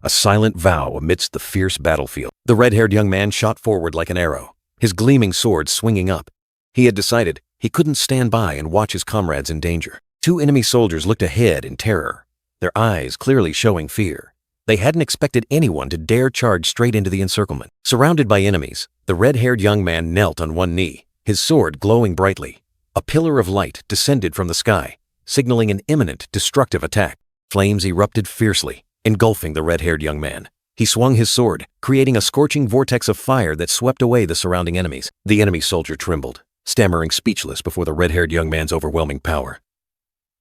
S2: a silent vow amidst the fierce battlefield. The red-haired young man shot forward like an arrow, his gleaming sword swinging up. He had decided he couldn't stand by and watch his comrades in danger. Two enemy soldiers looked ahead in terror, their eyes clearly showing fear. They hadn't expected anyone to dare charge straight into the encirclement. Surrounded by enemies, the red-haired young man knelt on one knee, his sword glowing brightly. A pillar of light descended from the sky, signaling an imminent, destructive attack. Flames erupted fiercely, engulfing the red-haired young man. He swung his sword, creating a scorching vortex of fire that swept away the surrounding enemies. The enemy soldier trembled, stammering speechless before the red-haired young man's overwhelming power.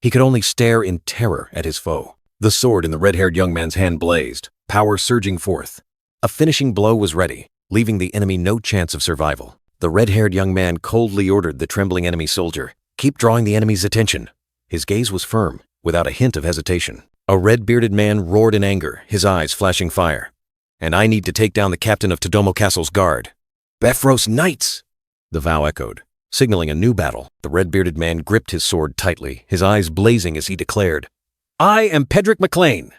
S2: He could only stare in terror at his foe. The sword in the red-haired young man's hand blazed, power surging forth. A finishing blow was ready, leaving the enemy no chance of survival. The red-haired young man coldly ordered the trembling enemy soldier, "Keep drawing the enemy's attention." His gaze was firm, without a hint of hesitation. A red-bearded man roared in anger, his eyes flashing fire. "And I need to take down the captain of Todomo Castle's guard." "Befros Knights!" The vow echoed, signaling a new battle. The red-bearded man gripped his sword tightly, his eyes blazing as he declared, "I am Pedrick McLean."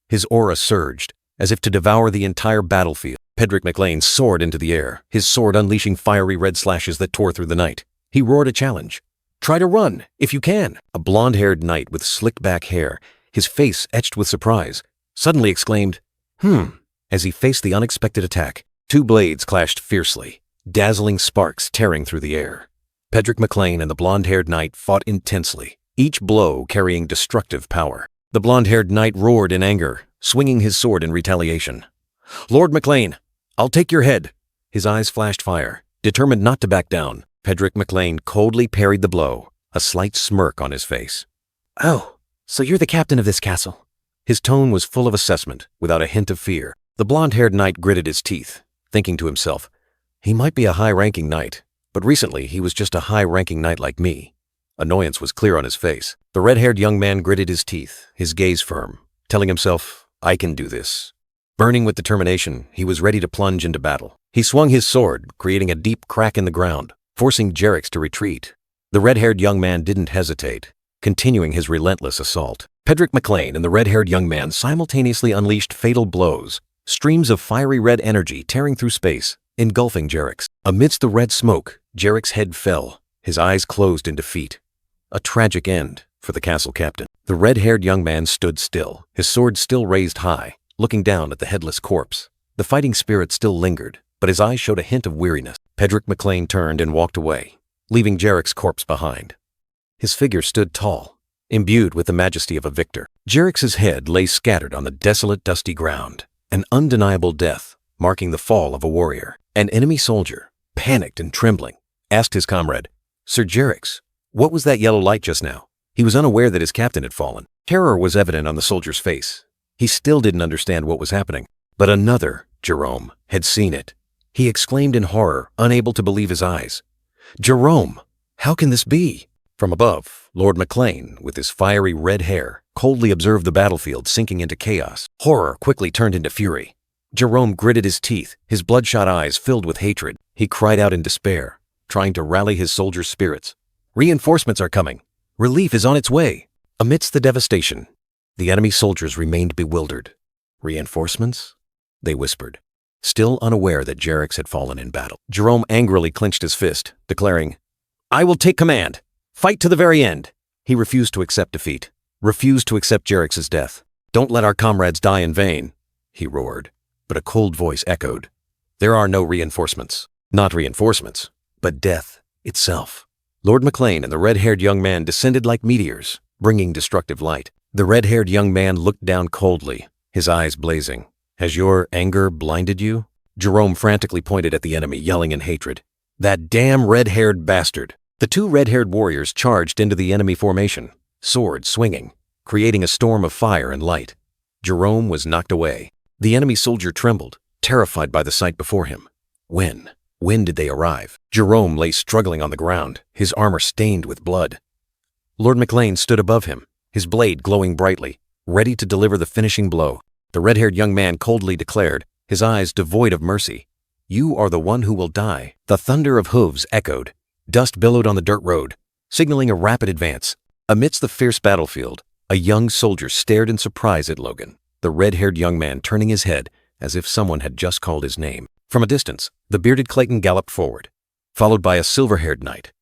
S2: His aura surged, as if to devour the entire battlefield. Pedrick McLean soared into the air, his sword unleashing fiery red slashes that tore through the night. He roared a challenge. "Try to run, if you can." A blonde-haired knight with slicked-back hair, his face etched with surprise, suddenly exclaimed, as he faced the unexpected attack. Two blades clashed fiercely, dazzling sparks tearing through the air. Pedrick McLean and the blonde-haired knight fought intensely, each blow carrying destructive power. The blonde-haired knight roared in anger, swinging his sword in retaliation. "Lord McLean, I'll take your head." His eyes flashed fire, determined not to back down. Pedrick McLean coldly parried the blow, a slight smirk on his face.
S4: "Oh, so you're the captain of this castle?"
S2: His tone was full of assessment, without a hint of fear. The blonde-haired knight gritted his teeth, thinking to himself, he might be a high-ranking knight, but recently he was just a high-ranking knight like me. Annoyance was clear on his face. The red-haired young man gritted his teeth, his gaze firm, telling himself, I can do this. Burning with determination, he was ready to plunge into battle. He swung his sword, creating a deep crack in the ground, forcing Jerix to retreat. The red-haired young man didn't hesitate, continuing his relentless assault. Pedrick McLean and the red-haired young man simultaneously unleashed fatal blows, streams of fiery red energy tearing through space, engulfing Jerix. Amidst the red smoke, Jerix's head fell, his eyes closed in defeat. A tragic end for the castle captain. The red-haired young man stood still, his sword still raised high, looking down at the headless corpse. The fighting spirit still lingered, but his eyes showed a hint of weariness. Pedrick McLean turned and walked away, leaving Jerix's corpse behind. His figure stood tall, imbued with the majesty of a victor. Jerix's head lay scattered on the desolate, dusty ground, an undeniable death, marking the fall of a warrior. An enemy soldier, panicked and trembling, asked his comrade, Sir Jerix, what was that yellow light just now? He was unaware that his captain had fallen. Terror was evident on the soldier's face. He still didn't understand what was happening. But another, Jerome, had seen it. He exclaimed in horror, unable to believe his eyes. Jerome, how can this be? From above, Lord McLean, with his fiery red hair, coldly observed the battlefield sinking into chaos. Horror quickly turned into fury. Jerome gritted his teeth, his bloodshot eyes filled with hatred. He cried out in despair, trying to rally his soldiers' spirits. Reinforcements are coming. Relief is on its way. Amidst the devastation, the enemy soldiers remained bewildered. Reinforcements? They whispered, still unaware that Jerix had fallen in battle. Jerome angrily clenched his fist, declaring, I will take command. Fight to the very end. He refused to accept defeat, refused to accept Jerix's death. Don't let our comrades die in vain, he roared, but a cold voice echoed. There are no reinforcements. Not reinforcements, but death itself. Lord McLean and the red-haired young man descended like meteors, bringing destructive light. The red-haired young man looked down coldly, his eyes blazing. Has your anger blinded you? Jerome frantically pointed at the enemy, yelling in hatred. That damn red-haired bastard! The two red-haired warriors charged into the enemy formation, swords swinging, creating a storm of fire and light. Jerome was knocked away. The enemy soldier trembled, terrified by the sight before him. When did they arrive? Jerome lay struggling on the ground, his armor stained with blood. Lord McLean stood above him, his blade glowing brightly, ready to deliver the finishing blow. The red-haired young man coldly declared, his eyes devoid of mercy. You are the one who will die. The thunder of hooves echoed. Dust billowed on the dirt road, signaling a rapid advance. Amidst the fierce battlefield, a young soldier stared in surprise at Logan, the red-haired young man turning his head as if someone had just called his name. From a distance, the bearded Clayton galloped forward, followed by a silver-haired knight,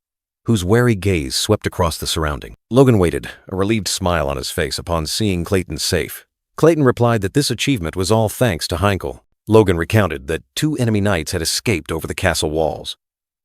S2: whose wary gaze swept across the surrounding. Logan waited, a relieved smile on his face upon seeing Clayton safe. Clayton replied that this achievement was all thanks to Heinkel. Logan recounted that 2 enemy knights had escaped over the castle walls.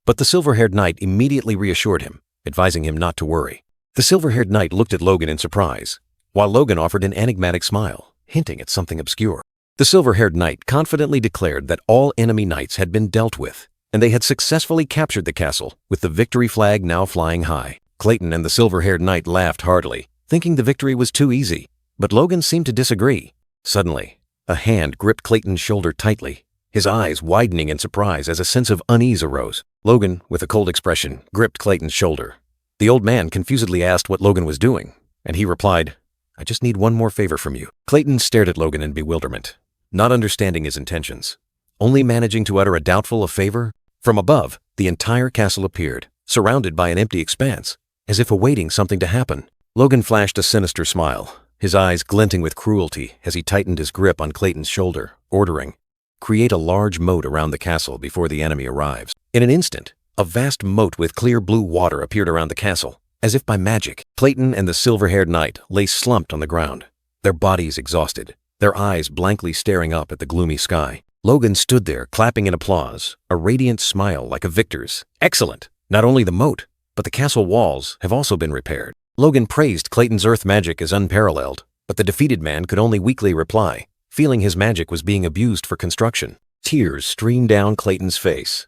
S2: But the silver-haired knight immediately reassured him, advising him not to worry. The silver-haired knight looked at Logan in surprise, while Logan offered an enigmatic smile, hinting at something obscure. The silver-haired knight confidently declared that all enemy knights had been dealt with, and they had successfully captured the castle, with the victory flag now flying high. Clayton and the silver-haired knight laughed heartily, thinking the victory was too easy, but Logan seemed to disagree. Suddenly, a hand gripped Clayton's shoulder tightly, his eyes widening in surprise as a sense of unease arose. Logan, with a cold expression, gripped Clayton's shoulder. The old man confusedly asked what Logan was doing, and he replied, I just need one more favor from you. Clayton stared at Logan in bewilderment, not understanding his intentions, only managing to utter a doubtful favor. From above, the entire castle appeared, surrounded by an empty expanse, as if awaiting something to happen. Logan flashed a sinister smile, his eyes glinting with cruelty as he tightened his grip on Clayton's shoulder, ordering, create a large moat around the castle before the enemy arrives. In an instant, a vast moat with clear blue water appeared around the castle, as if by magic. Clayton and the silver-haired knight lay slumped on the ground, their bodies exhausted, their eyes blankly staring up at the gloomy sky. Logan stood there, clapping in applause, a radiant smile like a victor's. Excellent! Not only the moat, but the castle walls have also been repaired. Logan praised Clayton's earth magic as unparalleled, but the defeated man could only weakly reply, feeling his magic was being abused for construction. Tears streamed down Clayton's face.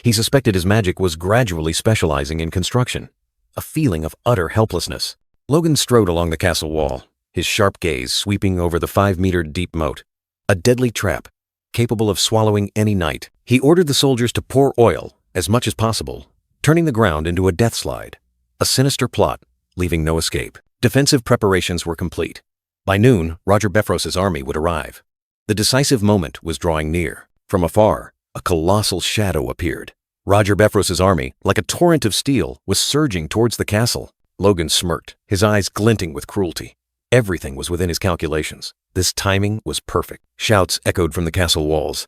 S2: He suspected his magic was gradually specializing in construction, a feeling of utter helplessness. Logan strode along the castle wall, his sharp gaze sweeping over the 5-meter deep moat, a deadly trap, capable of swallowing any knight. He ordered the soldiers to pour oil as much as possible, turning the ground into a death slide, a sinister plot, leaving no escape. Defensive preparations were complete. By noon, Roger Befros's army would arrive. The decisive moment was drawing near. From afar, a colossal shadow appeared. Roger Befros's army, like a torrent of steel, was surging towards the castle. Logan smirked, his eyes glinting with cruelty. Everything was within his calculations. This timing was perfect. Shouts echoed from the castle walls.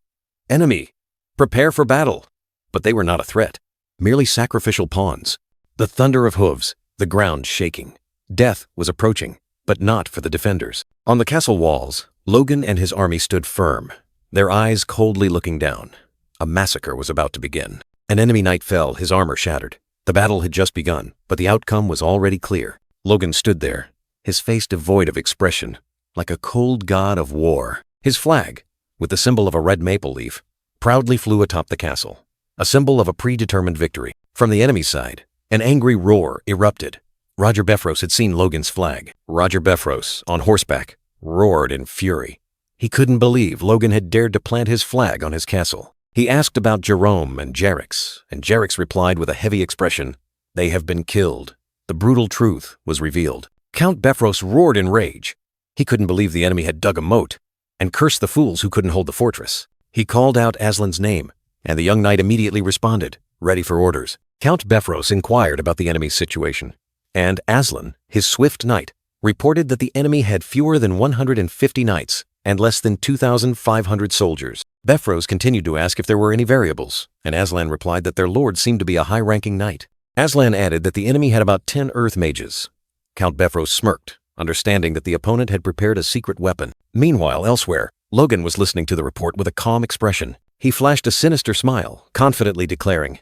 S2: Enemy! Prepare for battle! But they were not a threat, merely sacrificial pawns. The thunder of hooves, the ground shaking. Death was approaching, but not for the defenders. On the castle walls, Logan and his army stood firm, their eyes coldly looking down. A massacre was about to begin. An enemy knight fell, his armor shattered. The battle had just begun, but the outcome was already clear. Logan stood there, his face devoid of expression, like a cold god of war. His flag, with the symbol of a red maple leaf, proudly flew atop the castle, a symbol of a predetermined victory. From the enemy's side, an angry roar erupted. Roger Befros had seen Logan's flag. Roger Befros, on horseback, roared in fury. He couldn't believe Logan had dared to plant his flag on his castle. He asked about Jerome and Jerix replied with a heavy expression, "They have been killed." The brutal truth was revealed. Count Befros roared in rage. He couldn't believe the enemy had dug a moat, and cursed the fools who couldn't hold the fortress. He called out Aslan's name, and the young knight immediately responded, ready for orders. Count Befros inquired about the enemy's situation, and Aslan, his swift knight, reported that the enemy had fewer than 150 knights and less than 2,500 soldiers. Befros continued to ask if there were any variables, and Aslan replied that their lord seemed to be a high-ranking knight. Aslan added that the enemy had about 10 earth mages. Count Befros smirked, understanding that the opponent had prepared a secret weapon. Meanwhile, elsewhere, Logan was listening to the report with a calm expression. He flashed a sinister smile, confidently declaring,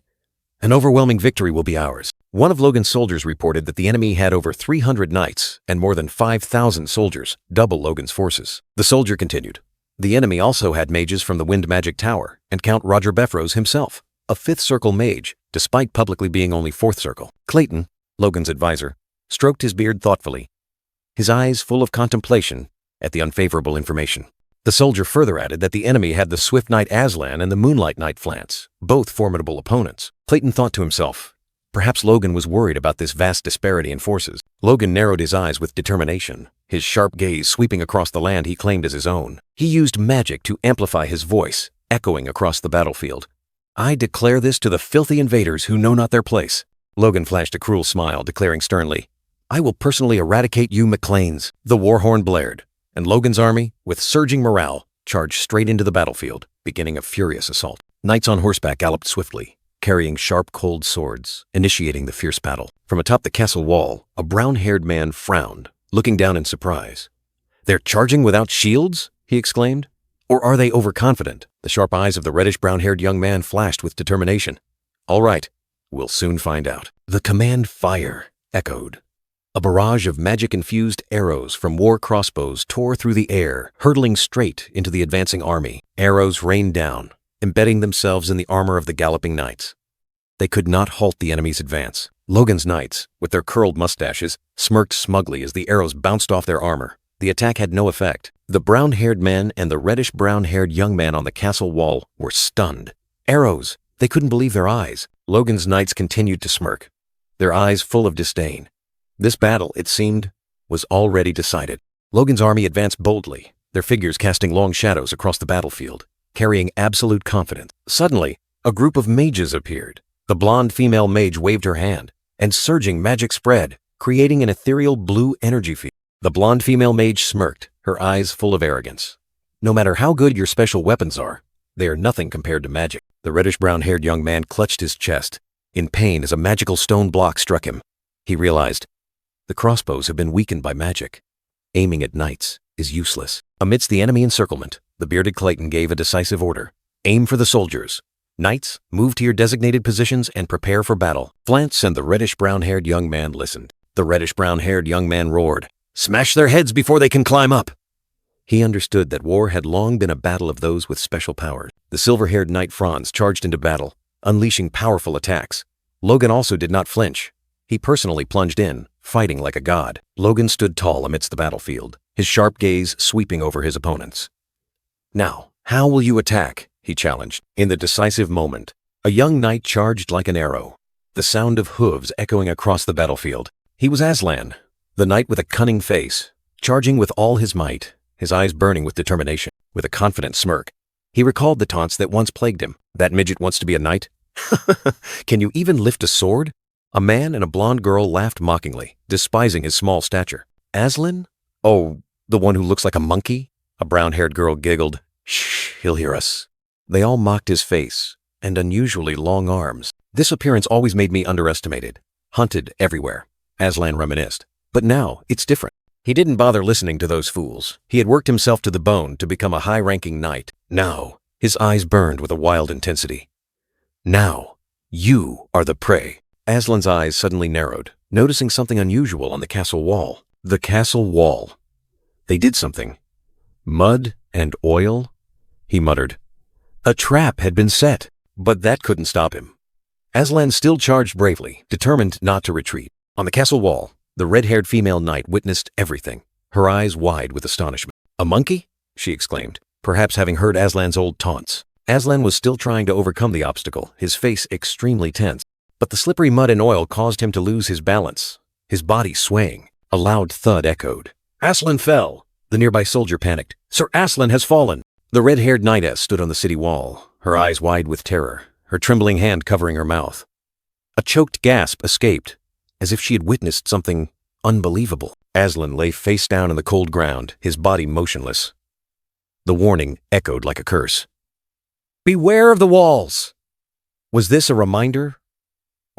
S2: "An overwhelming victory will be ours." One of Logan's soldiers reported that the enemy had over 300 knights and more than 5,000 soldiers, double Logan's forces. The soldier continued, "The enemy also had mages from the Wind Magic Tower and Count Roger Befros himself, a 5th Circle mage, despite publicly being only 4th Circle." Clayton, Logan's advisor, stroked his beard thoughtfully, his eyes full of contemplation at the unfavorable information. The soldier further added that the enemy had the Swift Knight Aslan and the Moonlight Knight Flance, both formidable opponents. Clayton thought to himself, perhaps Logan was worried about this vast disparity in forces. Logan narrowed his eyes with determination, his sharp gaze sweeping across the land he claimed as his own. He used magic to amplify his voice, echoing across the battlefield. "I declare this to the filthy invaders who know not their place." Logan flashed a cruel smile, declaring sternly, "I will personally eradicate you McLeans." The war horn blared, and Logan's army, with surging morale, charged straight into the battlefield, beginning a furious assault. Knights on horseback galloped swiftly, carrying sharp, cold swords, initiating the fierce battle. From atop the castle wall, a brown-haired man frowned, looking down in surprise. "They're charging without shields?" he exclaimed. "Or are they overconfident?" The sharp eyes of the reddish-brown-haired young man flashed with determination. "All right, we'll soon find out." The command "Fire" echoed. A barrage of magic-infused arrows from war crossbows tore through the air, hurtling straight into the advancing army. Arrows rained down, embedding themselves in the armor of the galloping knights. They could not halt the enemy's advance. Logan's knights, with their curled mustaches, smirked smugly as the arrows bounced off their armor. The attack had no effect. The brown-haired man and the reddish-brown-haired young man on the castle wall were stunned. Arrows! They couldn't believe their eyes. Logan's knights continued to smirk, their eyes full of disdain. This battle, it seemed, was already decided. Logan's army advanced boldly, their figures casting long shadows across the battlefield, carrying absolute confidence. Suddenly, a group of mages appeared. The blonde female mage waved her hand, and surging magic spread, creating an ethereal blue energy field. The blonde female mage smirked, her eyes full of arrogance. "No matter how good your special weapons are, they are nothing compared to magic." The reddish-brown-haired young man clutched his chest, in pain as a magical stone block struck him. He realized, the crossbows have been weakened by magic. Aiming at knights is useless. Amidst the enemy encirclement, the bearded Clayton gave a decisive order. "Aim for the soldiers. Knights, move to your designated positions and prepare for battle." Flance and the reddish-brown-haired young man listened. The reddish-brown-haired young man roared, "Smash their heads before they can climb up!" He understood that war had long been a battle of those with special powers. The silver-haired knight Franz charged into battle, unleashing powerful attacks. Logan also did not flinch. He personally plunged in, fighting like a god. Logan stood tall amidst the battlefield, his sharp gaze sweeping over his opponents. "Now, how will you attack?" he challenged. In the decisive moment, a young knight charged like an arrow, the sound of hooves echoing across the battlefield. He was Aslan, the knight with a cunning face, charging with all his might, his eyes burning with determination. With a confident smirk, he recalled the taunts that once plagued him. "That midget wants to be a knight? Can you even lift a sword?" A man and a blonde girl laughed mockingly, despising his small stature. "Aslan? Oh, the one who looks like a monkey?" A brown-haired girl giggled. "Shh, he'll hear us." They all mocked his face and unusually long arms. "This appearance always made me underestimated, hunted everywhere," Aslan reminisced. "But now, it's different." He didn't bother listening to those fools. He had worked himself to the bone to become a high-ranking knight. Now, his eyes burned with a wild intensity. "Now, you are the prey." Aslan's eyes suddenly narrowed, noticing something unusual on the castle wall. The castle wall. They did something. "Mud and oil?" he muttered. A trap had been set, but that couldn't stop him. Aslan still charged bravely, determined not to retreat. On the castle wall, the red-haired female knight witnessed everything, her eyes wide with astonishment. "A monkey?" she exclaimed, perhaps having heard Aslan's old taunts. Aslan was still trying to overcome the obstacle, his face extremely tense. But the slippery mud and oil caused him to lose his balance, his body swaying. A loud thud echoed. "Aslan fell!" The nearby soldier panicked. "Sir Aslan has fallen!" The red-haired knightess stood on the city wall, her eyes wide with terror, her trembling hand covering her mouth. A choked gasp escaped, as if she had witnessed something unbelievable. Aslan lay face down in the cold ground, his body motionless. The warning echoed like a curse. "Beware of the walls!" Was this a reminder?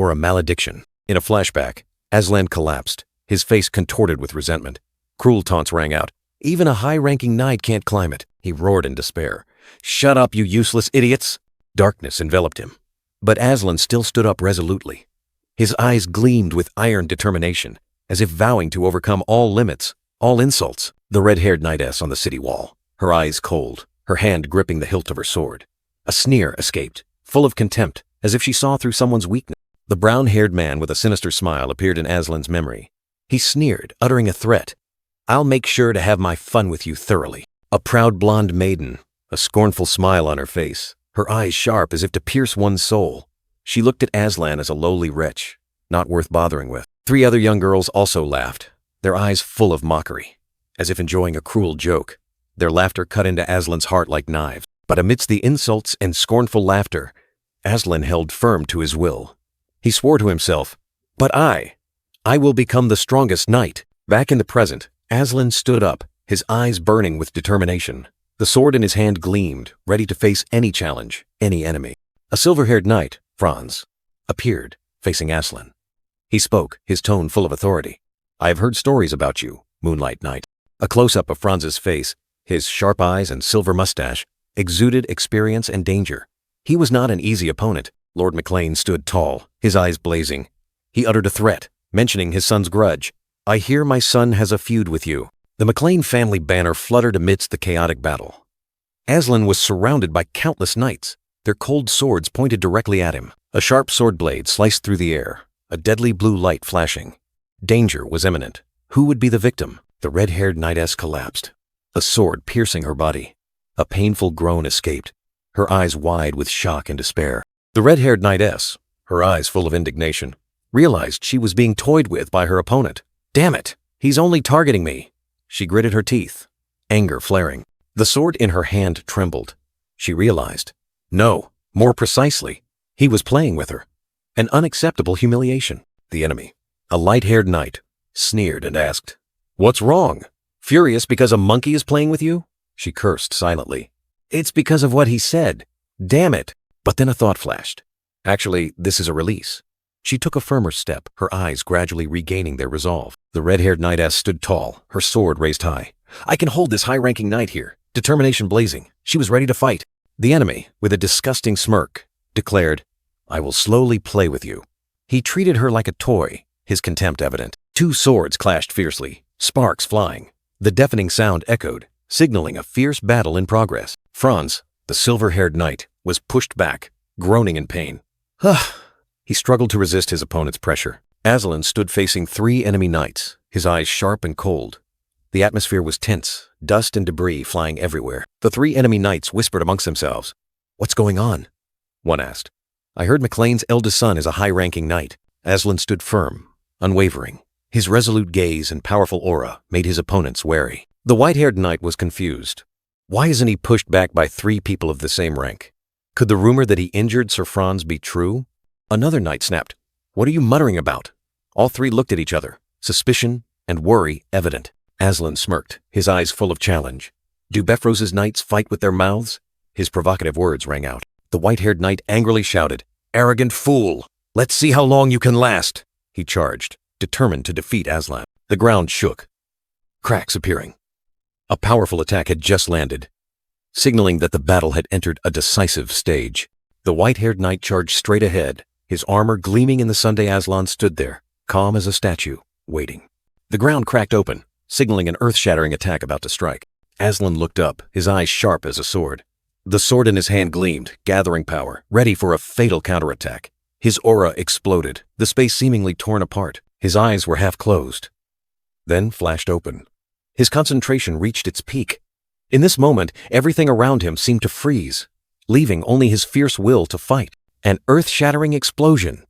S2: or a malediction. In a flashback, Aslan collapsed, his face contorted with resentment. Cruel taunts rang out. "Even a high-ranking knight can't climb it," he roared in despair. "Shut up, you useless idiots!" Darkness enveloped him. But Aslan still stood up resolutely. His eyes gleamed with iron determination, as if vowing to overcome all limits, all insults. The red-haired knightess on the city wall, her eyes cold, her hand gripping the hilt of her sword. A sneer escaped, full of contempt, as if she saw through someone's weakness. The brown-haired man with a sinister smile appeared in Aslan's memory. He sneered, uttering a threat. "I'll make sure to have my fun with you thoroughly." A proud blonde maiden, a scornful smile on her face, her eyes sharp as if to pierce one's soul. She looked at Aslan as a lowly wretch, not worth bothering with. 3 other young girls also laughed, their eyes full of mockery, as if enjoying a cruel joke. Their laughter cut into Aslan's heart like knives. But amidst the insults and scornful laughter, Aslan held firm to his will. He swore to himself, "But I will become the strongest knight." Back in the present, Aslan stood up, his eyes burning with determination. The sword in his hand gleamed, ready to face any challenge, any enemy. A silver-haired knight, Franz, appeared, facing Aslan. He spoke, his tone full of authority. "I have heard stories about you, Moonlight Knight." A close-up of Franz's face, his sharp eyes and silver mustache, exuded experience and danger. He was not an easy opponent. Lord McLean stood tall, his eyes blazing. He uttered a threat, mentioning his son's grudge. "I hear my son has a feud with you." The McLean family banner fluttered amidst the chaotic battle. Aslan was surrounded by countless knights, their cold swords pointed directly at him. A sharp sword blade sliced through the air, a deadly blue light flashing. Danger was imminent. Who would be the victim? The red-haired knightess collapsed, a sword piercing her body. A painful groan escaped, her eyes wide with shock and despair. The red-haired knightess, her eyes full of indignation, realized she was being toyed with by her opponent. "Damn it, he's only targeting me." She gritted her teeth, anger flaring. The sword in her hand trembled. She realized, no, more precisely, he was playing with her. An unacceptable humiliation. The enemy, a light-haired knight, sneered and asked, "What's wrong? Furious because a monkey is playing with you?" She cursed silently. "It's because of what he said. Damn it." But then a thought flashed. Actually, this is a release. She took a firmer step, her eyes gradually regaining their resolve. The red-haired knightess stood tall, her sword raised high. "I can hold this high-ranking knight here." Determination blazing, she was ready to fight. The enemy, with a disgusting smirk, declared, "I will slowly play with you." He treated her like a toy, his contempt evident. 2 swords clashed fiercely, sparks flying. The deafening sound echoed, signaling a fierce battle in progress. Franz, the silver-haired knight, was pushed back, groaning in pain. He struggled to resist his opponent's pressure. Aslan stood facing 3 enemy knights, his eyes sharp and cold. The atmosphere was tense, dust and debris flying everywhere. The 3 enemy knights whispered amongst themselves. "What's going on?" one asked. "I heard McLean's eldest son is a high-ranking knight." Aslan stood firm, unwavering. His resolute gaze and powerful aura made his opponents wary. The white-haired knight was confused. Why isn't he pushed back by 3 people of the same rank? Could the rumor that he injured Sir Franz be true? Another knight snapped, "What are you muttering about?" All 3 looked at each other, suspicion and worry evident. Aslan smirked, his eyes full of challenge. "Do Befroz's knights fight with their mouths?" His provocative words rang out. The white-haired knight angrily shouted, "Arrogant fool! Let's see how long you can last!" He charged, determined to defeat Aslan. The ground shook, cracks appearing. A powerful attack had just landed, signaling that the battle had entered a decisive stage. The white-haired knight charged straight ahead, his armor gleaming in the Sunday. Aslan stood there, calm as a statue, waiting. The ground cracked open, signaling an earth-shattering attack about to strike. Aslan looked up, his eyes sharp as a sword. The sword in his hand gleamed, gathering power, ready for a fatal counterattack. His aura exploded, the space seemingly torn apart. His eyes were half closed, then flashed open. His concentration reached its peak. In this moment, everything around him seemed to freeze, leaving only his fierce will to fight. An earth-shattering explosion.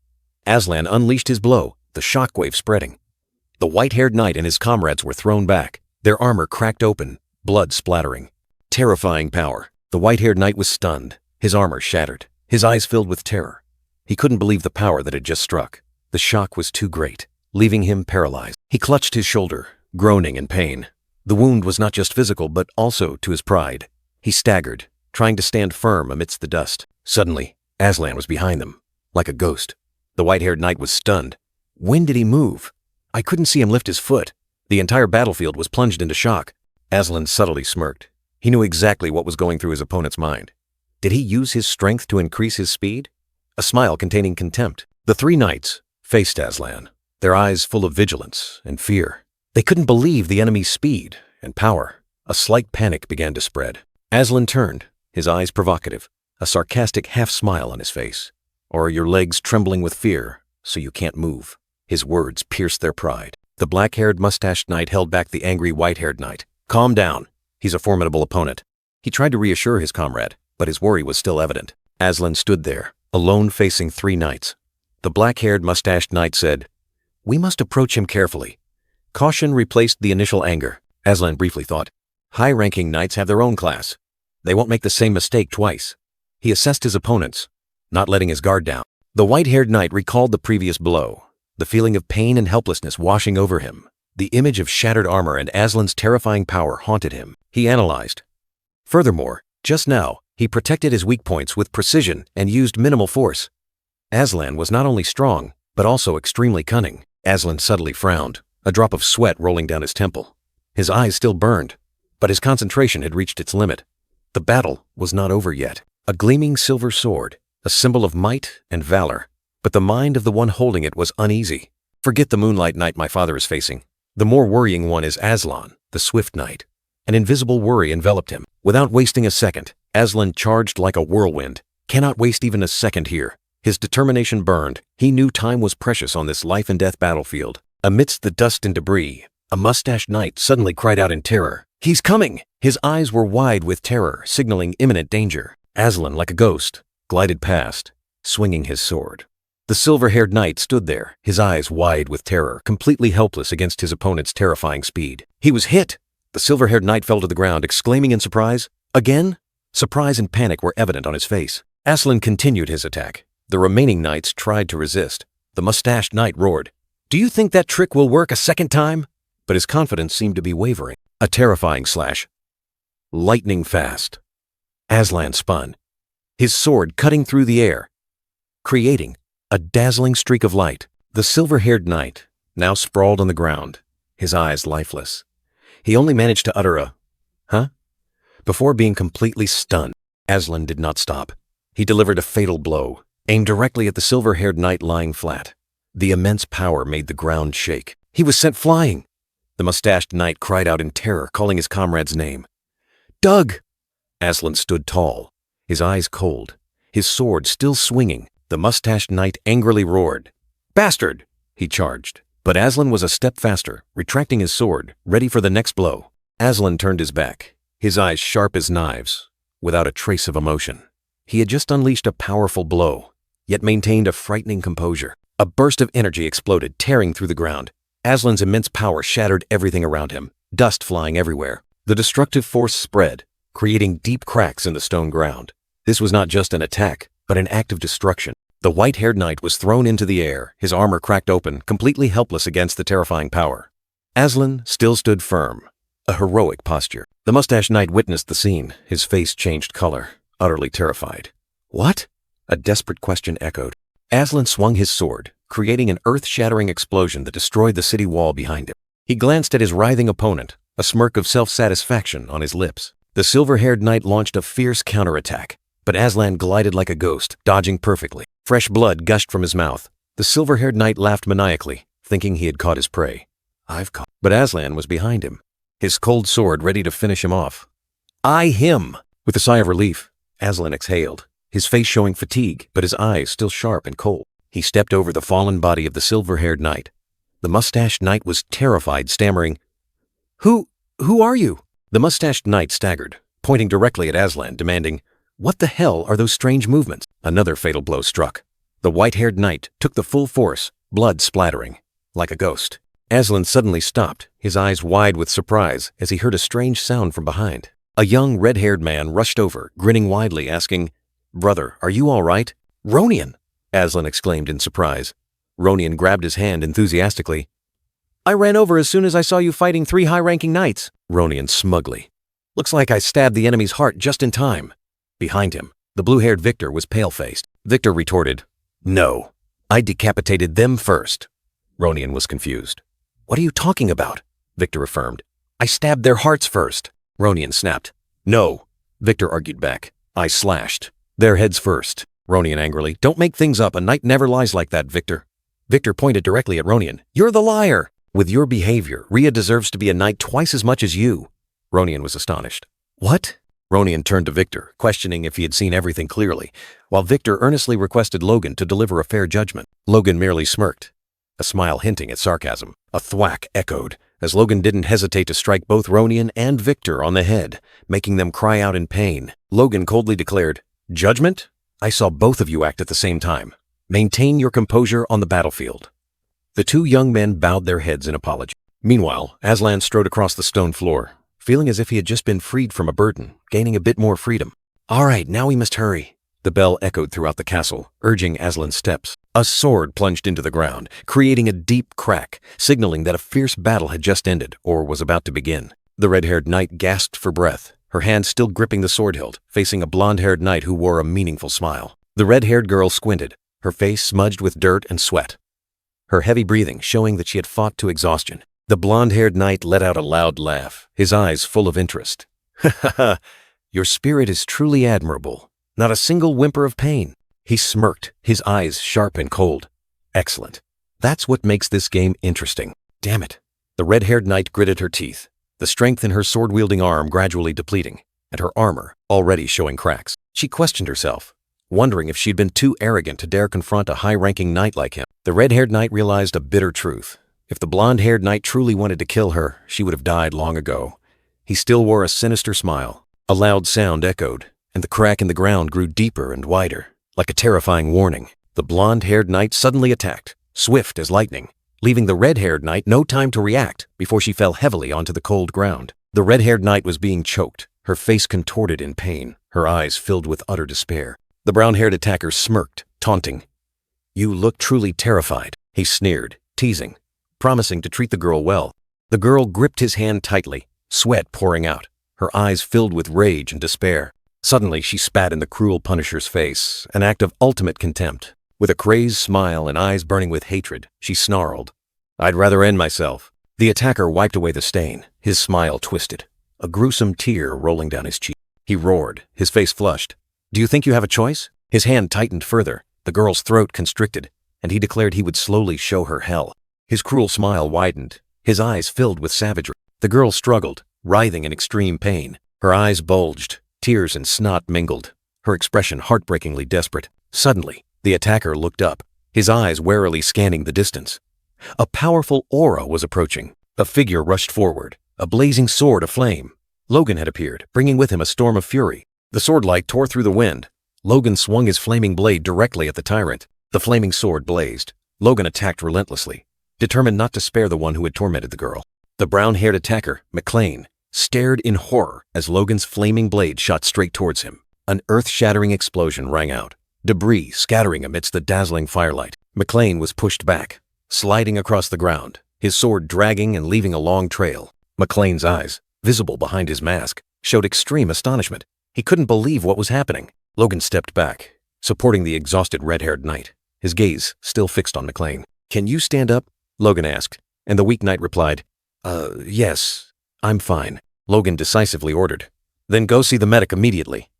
S2: Aslan unleashed his blow, the shockwave spreading. The white-haired knight and his comrades were thrown back, their armor cracked open, blood splattering. Terrifying power. The white-haired knight was stunned, his armor shattered, his eyes filled with terror. He couldn't believe the power that had just struck. The shock was too great, leaving him paralyzed. He clutched his shoulder, groaning in pain. The wound was not just physical, but also to his pride. He staggered, trying to stand firm amidst the dust. Suddenly, Aslan was behind them, like a ghost. The white-haired knight was stunned. When did he move? I couldn't see him lift his foot. The entire battlefield was plunged into shock. Aslan subtly smirked. He knew exactly what was going through his opponent's mind. Did he use his strength to increase his speed? A smile containing contempt. The three knights faced Aslan, their eyes full of vigilance and fear. They couldn't believe the enemy's speed and power. A slight panic began to spread. Aslan turned, his eyes provocative, a sarcastic half-smile on his face. Or are your legs trembling with fear, so you can't move? His words pierced their pride. The black-haired, mustached knight held back the angry white-haired knight. Calm down. He's a formidable opponent. He tried to reassure his comrade, but his worry was still evident. Aslan stood there, alone facing three knights. The black-haired, mustached knight said, "We must approach him carefully." Caution replaced the initial anger. Aslan briefly thought, high-ranking knights have their own class. They won't make the same mistake twice. He assessed his opponents, not letting his guard down. The white-haired knight recalled the previous blow, the feeling of pain and helplessness washing over him. The image of shattered armor and Aslan's terrifying power haunted him. He analyzed. Furthermore, just now, he protected his weak points with precision and used minimal force. Aslan was not only strong, but also extremely cunning. Aslan subtly frowned, a drop of sweat rolling down his temple. His eyes still burned, but his concentration had reached its limit. The battle was not over yet. A gleaming silver sword, a symbol of might and valor. But the mind of the one holding it was uneasy. Forget the moonlight knight my father is facing. The more worrying one is Aslan, the swift knight. An invisible worry enveloped him. Without wasting a second, Aslan charged like a whirlwind. Cannot waste even a second here. His determination burned. He knew time was precious on this life-and-death battlefield. Amidst the dust and debris, a mustached knight suddenly cried out in terror. "He's coming!" His eyes were wide with terror, signaling imminent danger. Aslan, like a ghost, glided past, swinging his sword. The silver-haired knight stood there, his eyes wide with terror, completely helpless against his opponent's terrifying speed. He was hit! The silver-haired knight fell to the ground, exclaiming in surprise, "Again?" Surprise and panic were evident on his face. Aslan continued his attack. The remaining knights tried to resist. The mustached knight roared, "Do you think that trick will work a second time?" But his confidence seemed to be wavering. A terrifying slash. Lightning fast. Aslan spun, his sword cutting through the air, creating a dazzling streak of light. The silver-haired knight now sprawled on the ground, his eyes lifeless. He only managed to utter a, "Huh?" before being completely stunned. Aslan did not stop. He delivered a fatal blow, aimed directly at the silver-haired knight lying flat. The immense power made the ground shake. He was sent flying. The mustached knight cried out in terror, calling his comrade's name. "Doug!" Aslan stood tall, his eyes cold, his sword still swinging. The mustached knight angrily roared. "Bastard!" he charged. But Aslan was a step faster, retracting his sword, ready for the next blow. Aslan turned his back, his eyes sharp as knives, without a trace of emotion. He had just unleashed a powerful blow, yet maintained a frightening composure. A burst of energy exploded, tearing through the ground. Aslan's immense power shattered everything around him, dust flying everywhere. The destructive force spread, creating deep cracks in the stone ground. This was not just an attack, but an act of destruction. The white-haired knight was thrown into the air, his armor cracked open, completely helpless against the terrifying power. Aslan still stood firm, a heroic posture. The mustached knight witnessed the scene, his face changed color, utterly terrified. "What?" a desperate question echoed. Aslan swung his sword, creating an earth-shattering explosion that destroyed the city wall behind him. He glanced at his writhing opponent, a smirk of self-satisfaction on his lips. The silver-haired knight launched a fierce counterattack, but Aslan glided like a ghost, dodging perfectly. Fresh blood gushed from his mouth. The silver-haired knight laughed maniacally, thinking he had caught his prey. "I've caught." But Aslan was behind him, his cold sword ready to finish him off. "I him!" With a sigh of relief, Aslan exhaled, his face showing fatigue, but his eyes still sharp and cold. He stepped over the fallen body of the silver-haired knight. The mustached knight was terrified, stammering, Who are you?" The mustached knight staggered, pointing directly at Aslan, demanding, "What the hell are those strange movements?" Another fatal blow struck. The white-haired knight took the full force, blood splattering, like a ghost. Aslan suddenly stopped, his eyes wide with surprise as he heard a strange sound from behind. A young red-haired man rushed over, grinning widely, asking, "Brother, are you all right?" "Ronian!" Aslan exclaimed in surprise. Ronian grabbed his hand enthusiastically. "I ran over as soon as I saw you fighting 3 high-ranking knights." Ronian smugly. "Looks like I stabbed the enemy's heart just in time." Behind him, the blue-haired Victor was pale-faced. Victor retorted, "No, I decapitated them first. Ronian was confused. What are you talking about? Victor affirmed. I stabbed their hearts first. Ronian snapped. No, Victor argued back. I slashed their heads first. Ronian angrily. Don't make things up. A knight never lies like that, Victor. Victor pointed directly at Ronian. You're the liar. With your behavior, Rhea deserves to be a knight twice as much as you. Ronian was astonished. What? Ronian turned to Victor, questioning if he had seen everything clearly, while Victor earnestly requested Logan to deliver a fair judgment. Logan merely smirked, a smile hinting at sarcasm. A thwack echoed, as Logan didn't hesitate to strike both Ronian and Victor on the head, making them cry out in pain. Logan coldly declared, Judgment? I saw both of you act at the same time. Maintain your composure on the battlefield. The two young men bowed their heads in apology. Meanwhile, Aslan strode across the stone floor, feeling as if he had just been freed from a burden, gaining a bit more freedom. All right, now we must hurry. The bell echoed throughout the castle, urging Aslan's steps. A sword plunged into the ground, creating a deep crack, signaling that a fierce battle had just ended, or was about to begin. The red-haired knight gasped for breath, her hand still gripping the sword hilt, facing a blonde-haired knight who wore a meaningful smile. The red-haired girl squinted, her face smudged with dirt and sweat, her heavy breathing showing that she had fought to exhaustion. The blonde-haired knight let out a loud laugh, his eyes full of interest. Ha ha ha, your spirit is truly admirable. Not a single whimper of pain. He smirked, his eyes sharp and cold. Excellent. That's what makes this game interesting. Damn it. The red-haired knight gritted her teeth, the strength in her sword-wielding arm gradually depleting, and her armor already showing cracks. She questioned herself, wondering if she'd been too arrogant to dare confront a high-ranking knight like him. The red-haired knight realized a bitter truth. If the blonde-haired knight truly wanted to kill her, she would have died long ago. He still wore a sinister smile. A loud sound echoed, and the crack in the ground grew deeper and wider, like a terrifying warning. The blonde-haired knight suddenly attacked, swift as lightning, leaving the red-haired knight no time to react before she fell heavily onto the cold ground. The red-haired knight was being choked, her face contorted in pain, her eyes filled with utter despair. The brown-haired attacker smirked, taunting. You look truly terrified, he sneered, teasing, promising to treat the girl well. The girl gripped his hand tightly, sweat pouring out, her eyes filled with rage and despair. Suddenly, she spat in the cruel Punisher's face, an act of ultimate contempt. With a crazed smile and eyes burning with hatred, she snarled, I'd rather end myself. The attacker wiped away the stain, his smile twisted, a gruesome tear rolling down his cheek. He roared, his face flushed. Do you think you have a choice? His hand tightened further, the girl's throat constricted, and he declared he would slowly show her hell. His cruel smile widened, his eyes filled with savagery. The girl struggled, writhing in extreme pain. Her eyes bulged, tears and snot mingled, her expression heartbreakingly desperate. Suddenly, the attacker looked up, his eyes warily scanning the distance. A powerful aura was approaching. A figure rushed forward, a blazing sword aflame. Logan had appeared, bringing with him a storm of fury. The sword light tore through the wind. Logan swung his flaming blade directly at the tyrant. The flaming sword blazed. Logan attacked relentlessly, determined not to spare the one who had tormented the girl. The brown-haired attacker, McLean, stared in horror as Logan's flaming blade shot straight towards him. An earth-shattering explosion rang out, debris scattering amidst the dazzling firelight. McLean was pushed back, sliding across the ground, his sword dragging and leaving a long trail. McLean's eyes, visible behind his mask, showed extreme astonishment. He couldn't believe what was happening. Logan stepped back, supporting the exhausted red-haired knight, his gaze still fixed on McLean. Can you stand up? Logan asked, and the weak knight replied, yes, I'm fine. Logan decisively ordered. Then go see the medic immediately.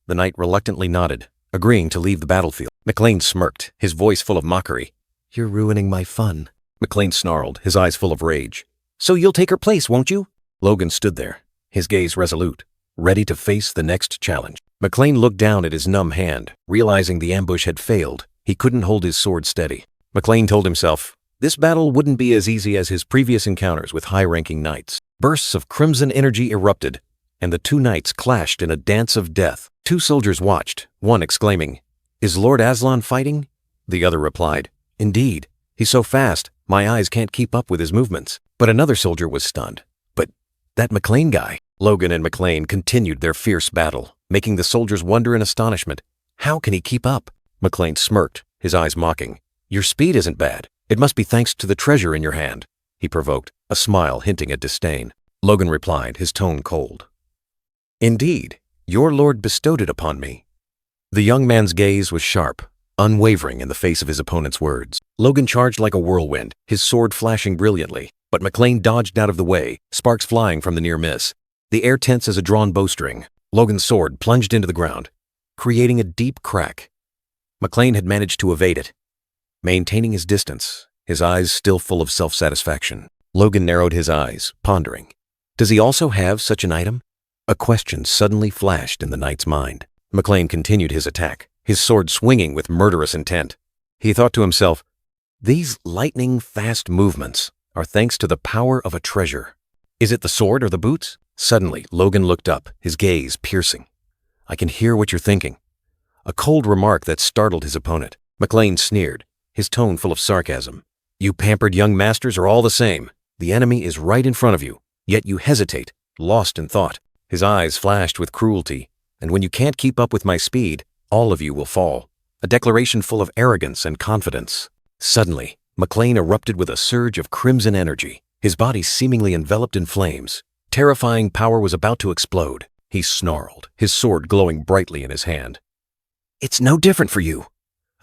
S2: The knight reluctantly nodded, agreeing to leave the battlefield. McLean smirked, his voice full of mockery. You're ruining my fun. McLean snarled, his eyes full of rage. So you'll take her place, won't you? Logan stood there, his gaze resolute, ready to face the next challenge. McLean looked down at his numb hand, realizing the ambush had failed. He couldn't hold his sword steady. McLean told himself, this battle wouldn't be as easy as his previous encounters with high-ranking knights. Bursts of crimson energy erupted, and the two knights clashed in a dance of death. Two soldiers watched, one exclaiming, Is Lord Aslan fighting? The other replied, Indeed. He's so fast, my eyes can't keep up with his movements. But another soldier was stunned. But that McLean guy. Logan and McLean continued their fierce battle, making the soldiers wonder in astonishment. How can he keep up? McLean smirked, his eyes mocking. Your speed isn't bad. It must be thanks to the treasure in your hand, he provoked, a smile hinting at disdain. Logan replied, his tone cold. Indeed, your lord bestowed it upon me. The young man's gaze was sharp, unwavering in the face of his opponent's words. Logan charged like a whirlwind, his sword flashing brilliantly, but McLean dodged out of the way, sparks flying from the near miss. The air tense as a drawn bowstring. Logan's sword plunged into the ground, creating a deep crack. McLean had managed to evade it, maintaining his distance, his eyes still full of self-satisfaction. Logan narrowed his eyes, pondering. Does he also have such an item? A question suddenly flashed in the knight's mind. McLean continued his attack, his sword swinging with murderous intent. He thought to himself, these lightning-fast movements are thanks to the power of a treasure. Is it the sword or the boots? Suddenly, Logan looked up, his gaze piercing. I can hear what you're thinking. A cold remark that startled his opponent. McLean sneered, his tone full of sarcasm. You pampered young masters are all the same. The enemy is right in front of you, yet you hesitate, lost in thought. His eyes flashed with cruelty. And when you can't keep up with my speed, all of you will fall. A declaration full of arrogance and confidence. Suddenly, McLean erupted with a surge of crimson energy, his body seemingly enveloped in flames. Terrifying power was about to explode. He snarled, his sword glowing brightly in his hand. It's no different for you.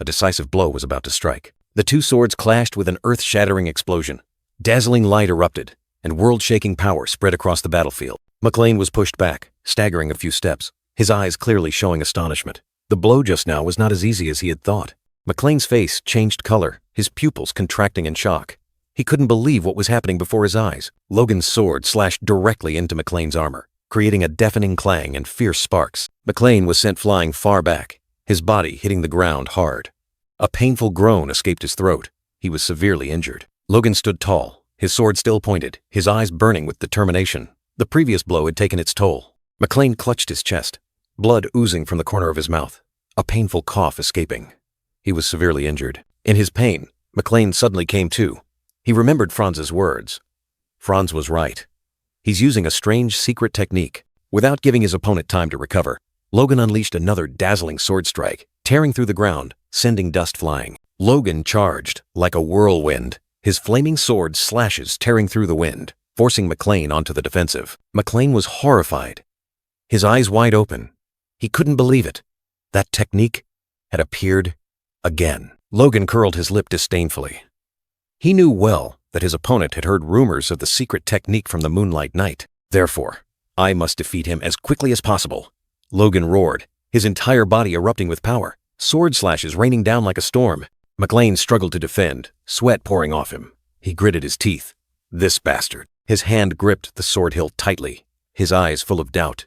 S2: A decisive blow was about to strike. The two swords clashed with an earth-shattering explosion. Dazzling light erupted, and world-shaking power spread across the battlefield. McLean was pushed back, staggering a few steps, his eyes clearly showing astonishment. The blow just now was not as easy as he had thought. McLean's face changed color, his pupils contracting in shock. He couldn't believe what was happening before his eyes. Logan's sword slashed directly into McLean's armor, creating a deafening clang and fierce sparks. McLean was sent flying far back, his body hitting the ground hard. A painful groan escaped his throat. He was severely injured. Logan stood tall, his sword still pointed, his eyes burning with determination. The previous blow had taken its toll. McLean clutched his chest, blood oozing from the corner of his mouth, a painful cough escaping. He was severely injured. In his pain, McLean suddenly came to. He remembered Franz's words. Franz was right. He's using a strange secret technique. Without giving his opponent time to recover, Logan unleashed another dazzling sword strike, tearing through the ground, sending dust flying. Logan charged like a whirlwind, his flaming sword slashes tearing through the wind, forcing McLean onto the defensive. McLean was horrified, his eyes wide open. He couldn't believe it. That technique had appeared again. Logan curled his lip disdainfully. He knew well that his opponent had heard rumors of the secret technique from the Moonlight Knight. Therefore, I must defeat him as quickly as possible. Logan roared, his entire body erupting with power, sword slashes raining down like a storm. McLean struggled to defend, sweat pouring off him. He gritted his teeth. This bastard. His hand gripped the sword hilt tightly, his eyes full of doubt.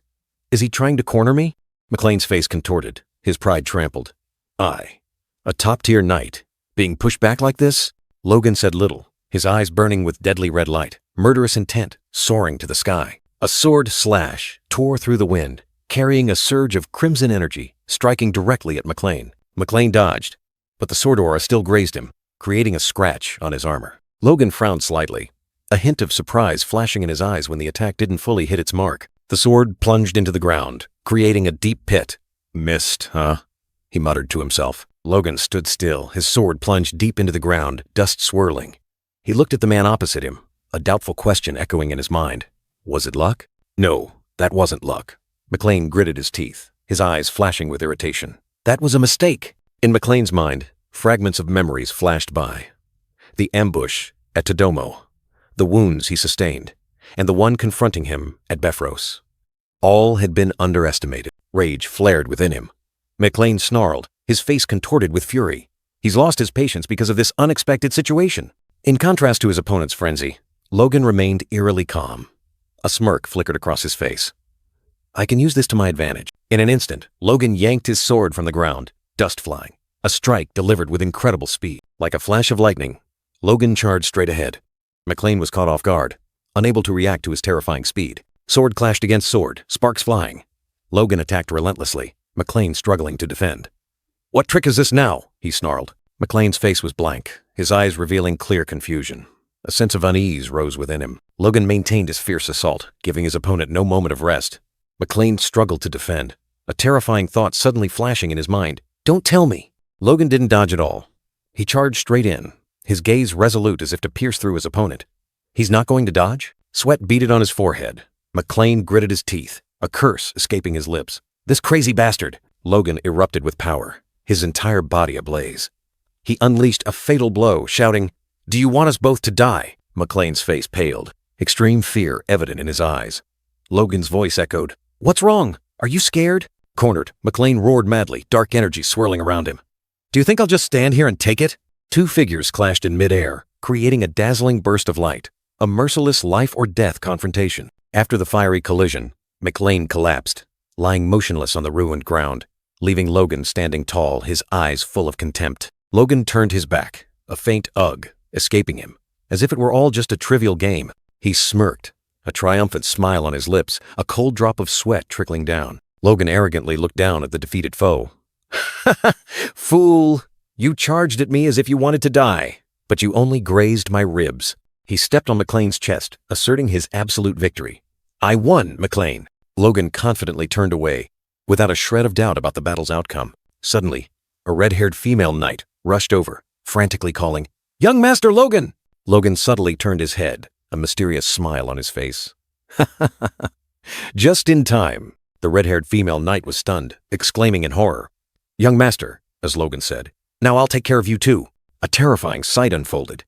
S2: Is he trying to corner me? McLean's face contorted, his pride trampled. I, a top-tier knight, being pushed back like this? Logan said little, his eyes burning with deadly red light, murderous intent soaring to the sky. A sword slash tore through the wind, carrying a surge of crimson energy, striking directly at McLean. McLean dodged, but the sword aura still grazed him, creating a scratch on his armor. Logan frowned slightly, a hint of surprise flashing in his eyes when the attack didn't fully hit its mark. The sword plunged into the ground, creating a deep pit. Missed, huh? He muttered to himself. Logan stood still, his sword plunged deep into the ground, dust swirling. He looked at the man opposite him, a doubtful question echoing in his mind. Was it luck? No, that wasn't luck. McLean gritted his teeth, his eyes flashing with irritation. That was a mistake. In McLean's mind, fragments of memories flashed by. The ambush at Todomo, the wounds he sustained, and the one confronting him at Befros. All had been underestimated. Rage flared within him. McLean snarled, his face contorted with fury. He's lost his patience because of this unexpected situation. In contrast to his opponent's frenzy, Logan remained eerily calm. A smirk flickered across his face. I can use this to my advantage. In an instant, Logan yanked his sword from the ground, dust flying. A strike delivered with incredible speed. Like a flash of lightning, Logan charged straight ahead. McLean was caught off guard, unable to react to his terrifying speed. Sword clashed against sword, sparks flying. Logan attacked relentlessly, McLean struggling to defend. What trick is this now? He snarled. McLean's face was blank, his eyes revealing clear confusion. A sense of unease rose within him. Logan maintained his fierce assault, giving his opponent no moment of rest. McLean struggled to defend, a terrifying thought suddenly flashing in his mind. Don't tell me. Logan didn't dodge at all. He charged straight in, his gaze resolute as if to pierce through his opponent. He's not going to dodge? Sweat beaded on his forehead. McLean gritted his teeth, a curse escaping his lips. This crazy bastard! Logan erupted with power, his entire body ablaze. He unleashed a fatal blow, shouting, "Do you want us both to die?" McLean's face paled, extreme fear evident in his eyes. Logan's voice echoed, "What's wrong? Are you scared?" Cornered, McLean roared madly, dark energy swirling around him. "Do you think I'll just stand here and take it?" Two figures clashed in midair, creating a dazzling burst of light, a merciless life-or-death confrontation. After the fiery collision, McLean collapsed, lying motionless on the ruined ground, leaving Logan standing tall, his eyes full of contempt. Logan turned his back, a faint ugh escaping him, as if it were all just a trivial game. He smirked, a triumphant smile on his lips, a cold drop of sweat trickling down. Logan arrogantly looked down at the defeated foe. "Fool! You charged at me as if you wanted to die, but you only grazed my ribs." He stepped on McLean's chest, asserting his absolute victory. "I won, McLean." Logan confidently turned away, without a shred of doubt about the battle's outcome. Suddenly, a red-haired female knight rushed over, frantically calling, "Young Master Logan!" Logan subtly turned his head, a mysterious smile on his face. Just in time. The red-haired female knight was stunned, exclaiming in horror. "Young Master," as Logan said, "now I'll take care of you too." A terrifying sight unfolded.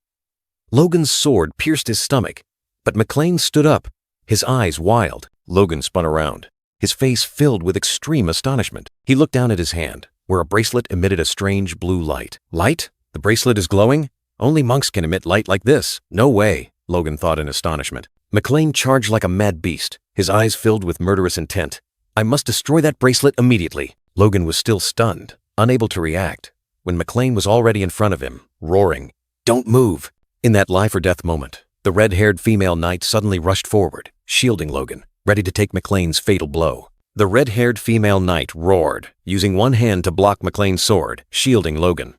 S2: Logan's sword pierced his stomach, but McLean stood up, his eyes wild. Logan spun around, his face filled with extreme astonishment. He looked down at his hand, where a bracelet emitted a strange blue light. Light? The bracelet is glowing? Only monks can emit light like this. No way, Logan thought in astonishment. McLean charged like a mad beast, his eyes filled with murderous intent. "I must destroy that bracelet immediately." Logan was still stunned, unable to react, when McLean was already in front of him, roaring, "Don't move!" In that life-or-death moment, the red-haired female knight suddenly rushed forward, shielding Logan, ready to take McLean's fatal blow. The red-haired female knight roared, using one hand to block McLean's sword, shielding Logan.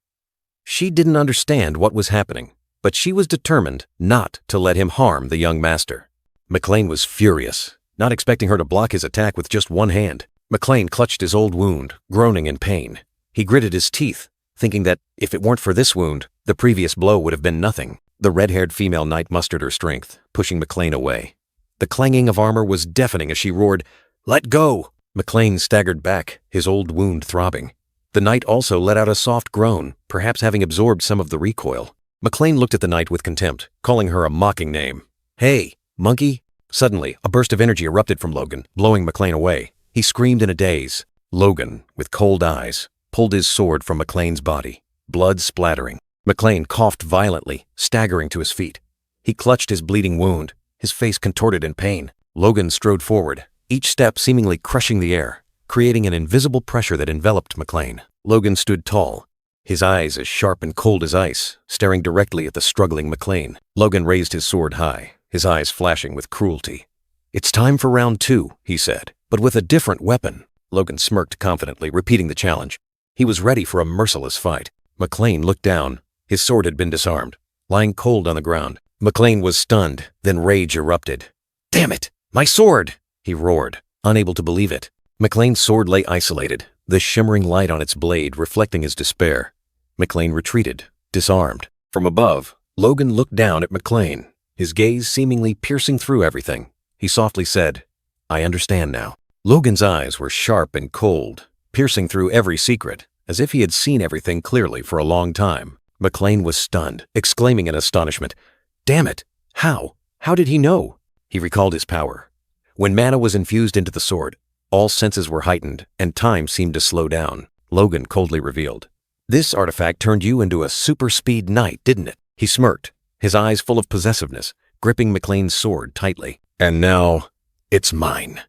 S2: She didn't understand what was happening, but she was determined not to let him harm the young master. McLean was furious, not expecting her to block his attack with just one hand. McLean clutched his old wound, groaning in pain. He gritted his teeth, thinking that if it weren't for this wound, the previous blow would have been nothing. The red-haired female knight mustered her strength, pushing McLean away. The clanging of armor was deafening as she roared, "Let go!" McLean staggered back, his old wound throbbing. The knight also let out a soft groan, perhaps having absorbed some of the recoil. McLean looked at the knight with contempt, calling her a mocking name. "Hey, monkey!" Suddenly, a burst of energy erupted from Logan, blowing McLean away. He screamed in a daze. Logan, with cold eyes, pulled his sword from McLean's body, blood splattering. McLean coughed violently, staggering to his feet. He clutched his bleeding wound, his face contorted in pain. Logan strode forward, each step seemingly crushing the air, creating an invisible pressure that enveloped McLean. Logan stood tall, his eyes as sharp and cold as ice, staring directly at the struggling McLean. Logan raised his sword high, his eyes flashing with cruelty. "It's time for round 2, he said, but with a different weapon." Logan smirked confidently, repeating the challenge. He was ready for a merciless fight. McLean looked down. His sword had been disarmed, lying cold on the ground. McLean was stunned, then rage erupted. "Damn it! My sword!" he roared, unable to believe it. McLean's sword lay isolated, the shimmering light on its blade reflecting his despair. McLean retreated, disarmed. From above, Logan looked down at McLean, his gaze seemingly piercing through everything. He softly said, "I understand now." Logan's eyes were sharp and cold, piercing through every secret, as if he had seen everything clearly for a long time. McLean was stunned, exclaiming in astonishment, "Damn it! How? How did he know?" He recalled his power. When mana was infused into the sword, all senses were heightened, and time seemed to slow down. Logan coldly revealed, "This artifact turned you into a super-speed knight, didn't it?" He smirked, his eyes full of possessiveness, gripping McLean's sword tightly. "And now, it's mine,"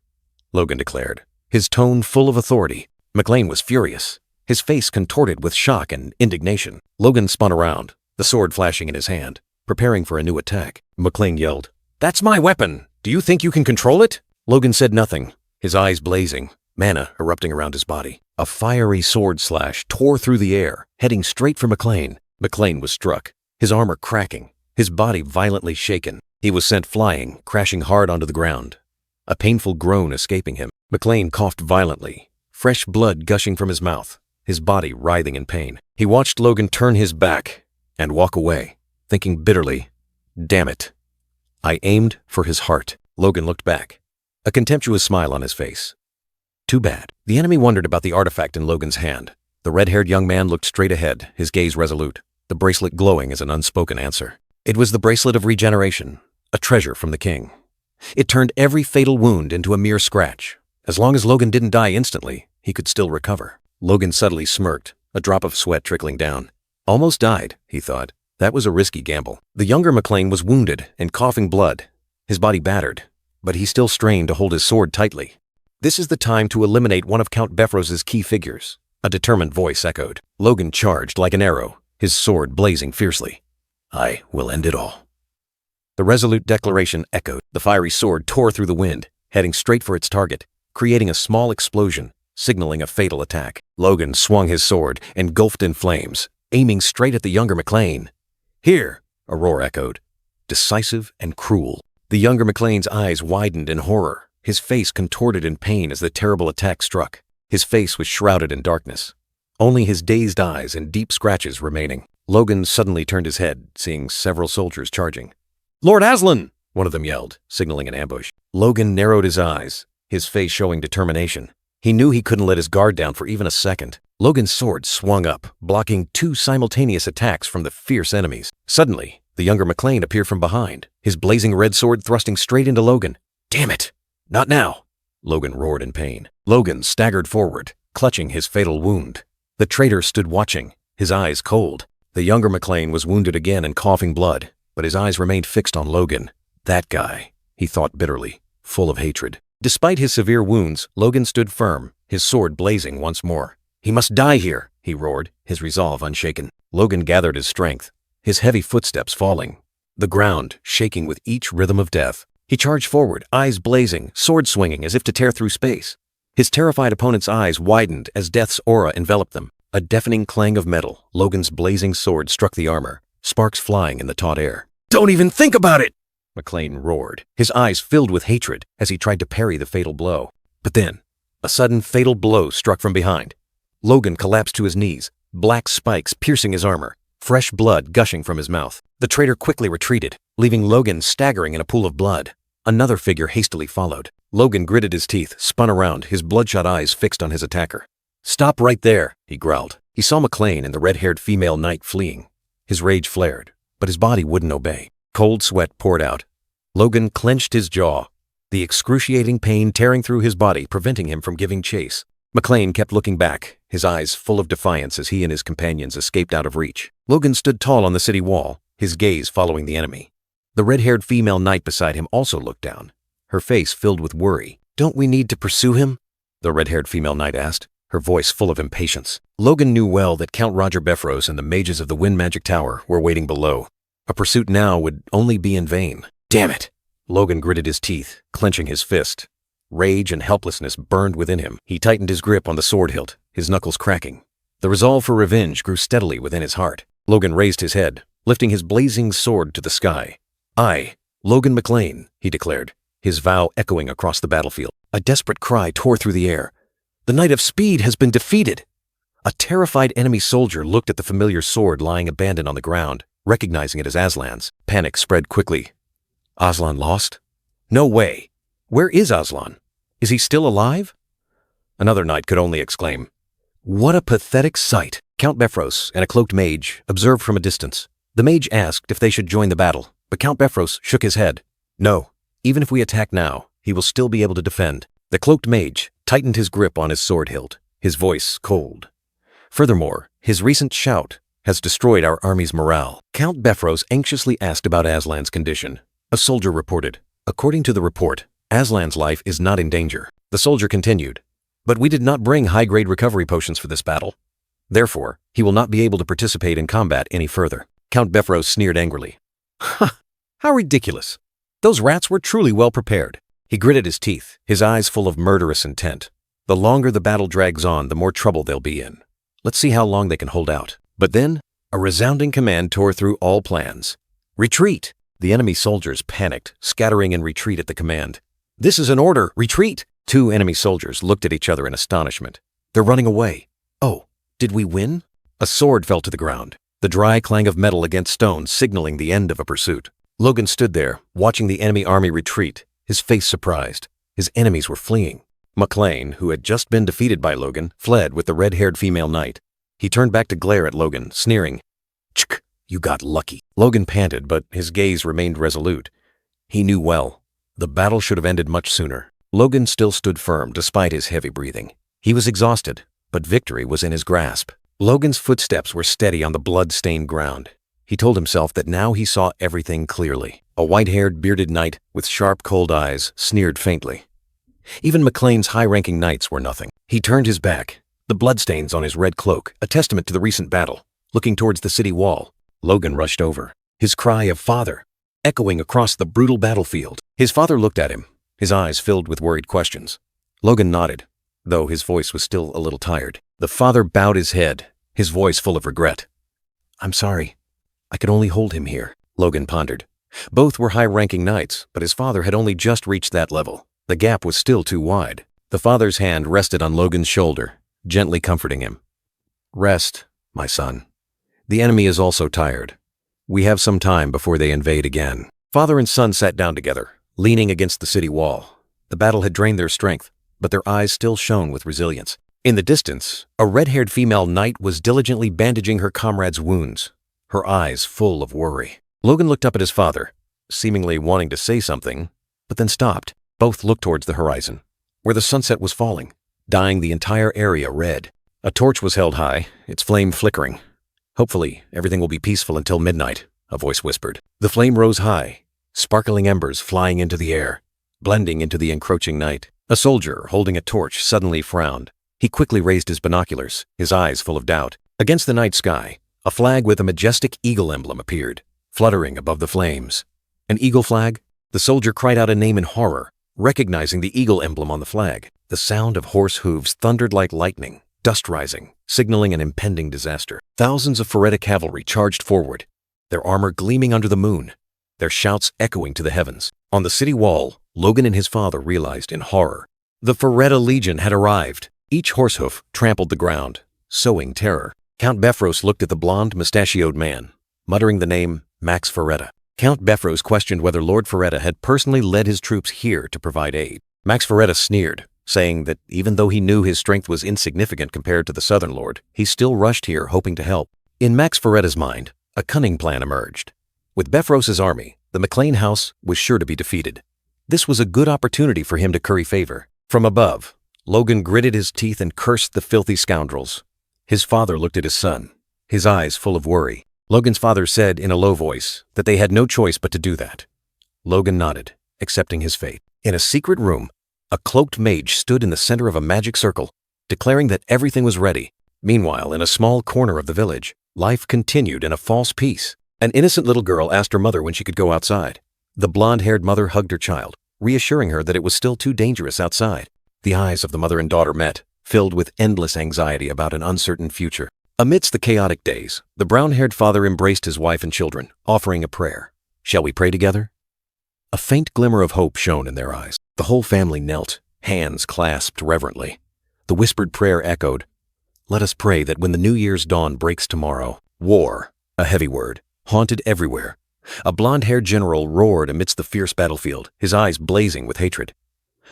S2: Logan declared, his tone full of authority. McLean was furious, his face contorted with shock and indignation. Logan spun around, the sword flashing in his hand, preparing for a new attack. McLean yelled, "That's my weapon! Do you think you can control it?" Logan said nothing, his eyes blazing, mana erupting around his body. A fiery sword slash tore through the air, heading straight for McLean. McLean was struck, his armor cracking, his body violently shaken. He was sent flying, crashing hard onto the ground, a painful groan escaping him. McLean coughed violently, fresh blood gushing from his mouth, his body writhing in pain. He watched Logan turn his back and walk away, thinking bitterly, "Damn it. I aimed for his heart." Logan looked back, a contemptuous smile on his face. Too bad. The enemy wondered about the artifact in Logan's hand, The red-haired young man looked straight ahead, his gaze resolute, the bracelet glowing as an unspoken answer. It was the bracelet of regeneration, a treasure from the king. It turned every fatal wound into a mere scratch. As long as Logan didn't die instantly, he could still recover. Logan subtly smirked, a drop of sweat trickling down. Almost died, he thought. That was a risky gamble. The younger McLean was wounded and coughing blood, his body battered, but he still strained to hold his sword tightly. This is the time to eliminate one of Count Befros's key figures, a determined voice echoed. Logan charged like an arrow, his sword blazing fiercely. I will end it all. The resolute declaration echoed. The fiery sword tore through the wind, heading straight for its target, creating a small explosion, signaling a fatal attack. Logan swung his sword, engulfed in flames, aiming straight at the younger McLean. Here, a roar echoed, decisive and cruel. The younger McLean's eyes widened in horror, his face contorted in pain as the terrible attack struck. His face was shrouded in darkness, only his dazed eyes and deep scratches remaining. Logan suddenly turned his head, seeing several soldiers charging. Lord Aslan! One of them yelled, signaling an ambush. Logan narrowed his eyes, his face showing determination. He knew he couldn't let his guard down for even a second. Logan's sword swung up, blocking two simultaneous attacks from the fierce enemies. Suddenly, the younger McLean appeared from behind, his blazing red sword thrusting straight into Logan. Damn it! Not now! Logan roared in pain. Logan staggered forward, clutching his fatal wound. The traitor stood watching, his eyes cold. The younger McLean was wounded again and coughing blood, but his eyes remained fixed on Logan. That guy, he thought bitterly, full of hatred. Despite his severe wounds, Logan stood firm, his sword blazing once more. He must die here, he roared, his resolve unshaken. Logan gathered his strength, his heavy footsteps falling, the ground shaking with each rhythm of death. He charged forward, eyes blazing, sword swinging as if to tear through space. His terrified opponent's eyes widened as death's aura enveloped them. A deafening clang of metal, Logan's blazing sword struck the armor, sparks flying in the taut air. Don't even think about it! McLean roared, his eyes filled with hatred as he tried to parry the fatal blow. But then, a sudden fatal blow struck from behind. Logan collapsed to his knees, black spikes piercing his armor, fresh blood gushing from his mouth. The traitor quickly retreated, leaving Logan staggering in a pool of blood. Another figure hastily followed. Logan gritted his teeth, spun around, his bloodshot eyes fixed on his attacker. Stop right there, he growled. He saw McLean and the red-haired female knight fleeing. His rage flared, but his body wouldn't obey. Cold sweat poured out. Logan clenched his jaw, the excruciating pain tearing through his body, preventing him from giving chase. McLean kept looking back, his eyes full of defiance as he and his companions escaped out of reach. Logan stood tall on the city wall, his gaze following the enemy. The red-haired female knight beside him also looked down, her face filled with worry. Don't we need to pursue him? The red-haired female knight asked, her voice full of impatience. Logan knew well that Count Roger Befros and the mages of the Wind Magic Tower were waiting below. A pursuit now would only be in vain. Damn it! Logan gritted his teeth, clenching his fist. Rage and helplessness burned within him. He tightened his grip on the sword hilt, his knuckles cracking. The resolve for revenge grew steadily within his heart. Logan raised his head, lifting his blazing sword to the sky. I, Logan McLean, he declared, his vow echoing across the battlefield. A desperate cry tore through the air. The Knight of Speed has been defeated! A terrified enemy soldier looked at the familiar sword lying abandoned on the ground, recognizing it as Aslan's. Panic spread quickly. Aslan lost? No way! Where is Aslan? Is he still alive? Another knight could only exclaim, what a pathetic sight! Count Befros and a cloaked mage observed from a distance. The mage asked if they should join the battle, but Count Befros shook his head. No, even if we attack now, he will still be able to defend. The cloaked mage tightened his grip on his sword hilt, his voice cold. Furthermore, his recent shout has destroyed our army's morale. Count Befros anxiously asked about Aslan's condition. A soldier reported. According to the report, Aslan's life is not in danger. The soldier continued, but we did not bring high-grade recovery potions for this battle. Therefore, he will not be able to participate in combat any further. Count Befros sneered angrily. Ha! How ridiculous! Those rats were truly well prepared. He gritted his teeth, his eyes full of murderous intent. The longer the battle drags on, the more trouble they'll be in. Let's see how long they can hold out. But then, a resounding command tore through all plans. Retreat! The enemy soldiers panicked, scattering in retreat at the command. This is an order! Retreat! Two enemy soldiers looked at each other in astonishment. They're running away. Oh, did we win? A sword fell to the ground, the dry clang of metal against stone signaling the end of a pursuit. Logan stood there, watching the enemy army retreat, his face surprised. His enemies were fleeing. McLean, who had just been defeated by Logan, fled with the red-haired female knight. He turned back to glare at Logan, sneering. "Chk, you got lucky." Logan panted, but his gaze remained resolute. He knew well. The battle should have ended much sooner. Logan still stood firm despite his heavy breathing. He was exhausted, but victory was in his grasp. Logan's footsteps were steady on the blood-stained ground. He told himself that now he saw everything clearly. A white-haired, bearded knight with sharp, cold eyes sneered faintly. Even McLean's high-ranking knights were nothing. He turned his back, the bloodstains on his red cloak, a testament to the recent battle, looking towards the city wall. Logan rushed over, his cry of "Father!" echoing across the brutal battlefield. His father looked at him, his eyes filled with worried questions. Logan nodded, though his voice was still a little tired. The father bowed his head, his voice full of regret. "I'm sorry. I could only hold him here," Logan pondered. Both were high-ranking knights, but his father had only just reached that level. The gap was still too wide. The father's hand rested on Logan's shoulder, gently comforting him. "Rest, my son. The enemy is also tired. We have some time before they invade again." Father and son sat down together, leaning against the city wall. The battle had drained their strength, but their eyes still shone with resilience. In the distance, a red-haired female knight was diligently bandaging her comrade's wounds, her eyes full of worry. Logan looked up at his father, seemingly wanting to say something, but then stopped. Both looked towards the horizon, where the sunset was falling, dyeing the entire area red. A torch was held high, its flame flickering. "Hopefully, everything will be peaceful until midnight," a voice whispered. The flame rose high, sparkling embers flying into the air, blending into the encroaching night. A soldier, holding a torch, suddenly frowned. He quickly raised his binoculars, his eyes full of doubt. Against the night sky, a flag with a majestic eagle emblem appeared, fluttering above the flames. An eagle flag? The soldier cried out a name in horror, recognizing the eagle emblem on the flag. The sound of horse hooves thundered like lightning, dust rising, signaling an impending disaster. Thousands of Ferreta cavalry charged forward, their armor gleaming under the moon, their shouts echoing to the heavens. On the city wall, Logan and his father realized in horror. The Ferreta Legion had arrived. Each horsehoof trampled the ground, sowing terror. Count Befros looked at the blond, mustachioed man, muttering the name Max Ferreta. Count Befros questioned whether Lord Ferreta had personally led his troops here to provide aid. Max Ferreta sneered, saying that even though he knew his strength was insignificant compared to the Southern Lord, he still rushed here hoping to help. In Max Ferreta's mind, a cunning plan emerged. With Befros's army, the McLean house was sure to be defeated. This was a good opportunity for him to curry favor. From above, Logan gritted his teeth and cursed the filthy scoundrels. His father looked at his son, his eyes full of worry. Logan's father said in a low voice that they had no choice but to do that. Logan nodded, accepting his fate. In a secret room, a cloaked mage stood in the center of a magic circle, declaring that everything was ready. Meanwhile, in a small corner of the village, life continued in a false peace. An innocent little girl asked her mother when she could go outside. The blonde-haired mother hugged her child, reassuring her that it was still too dangerous outside. The eyes of the mother and daughter met, filled with endless anxiety about an uncertain future. Amidst the chaotic days, the brown-haired father embraced his wife and children, offering a prayer. "Shall we pray together?" A faint glimmer of hope shone in their eyes. The whole family knelt, hands clasped reverently. The whispered prayer echoed, "Let us pray that when the New Year's dawn breaks tomorrow." War, a heavy word, haunted everywhere. A blonde-haired general roared amidst the fierce battlefield, his eyes blazing with hatred.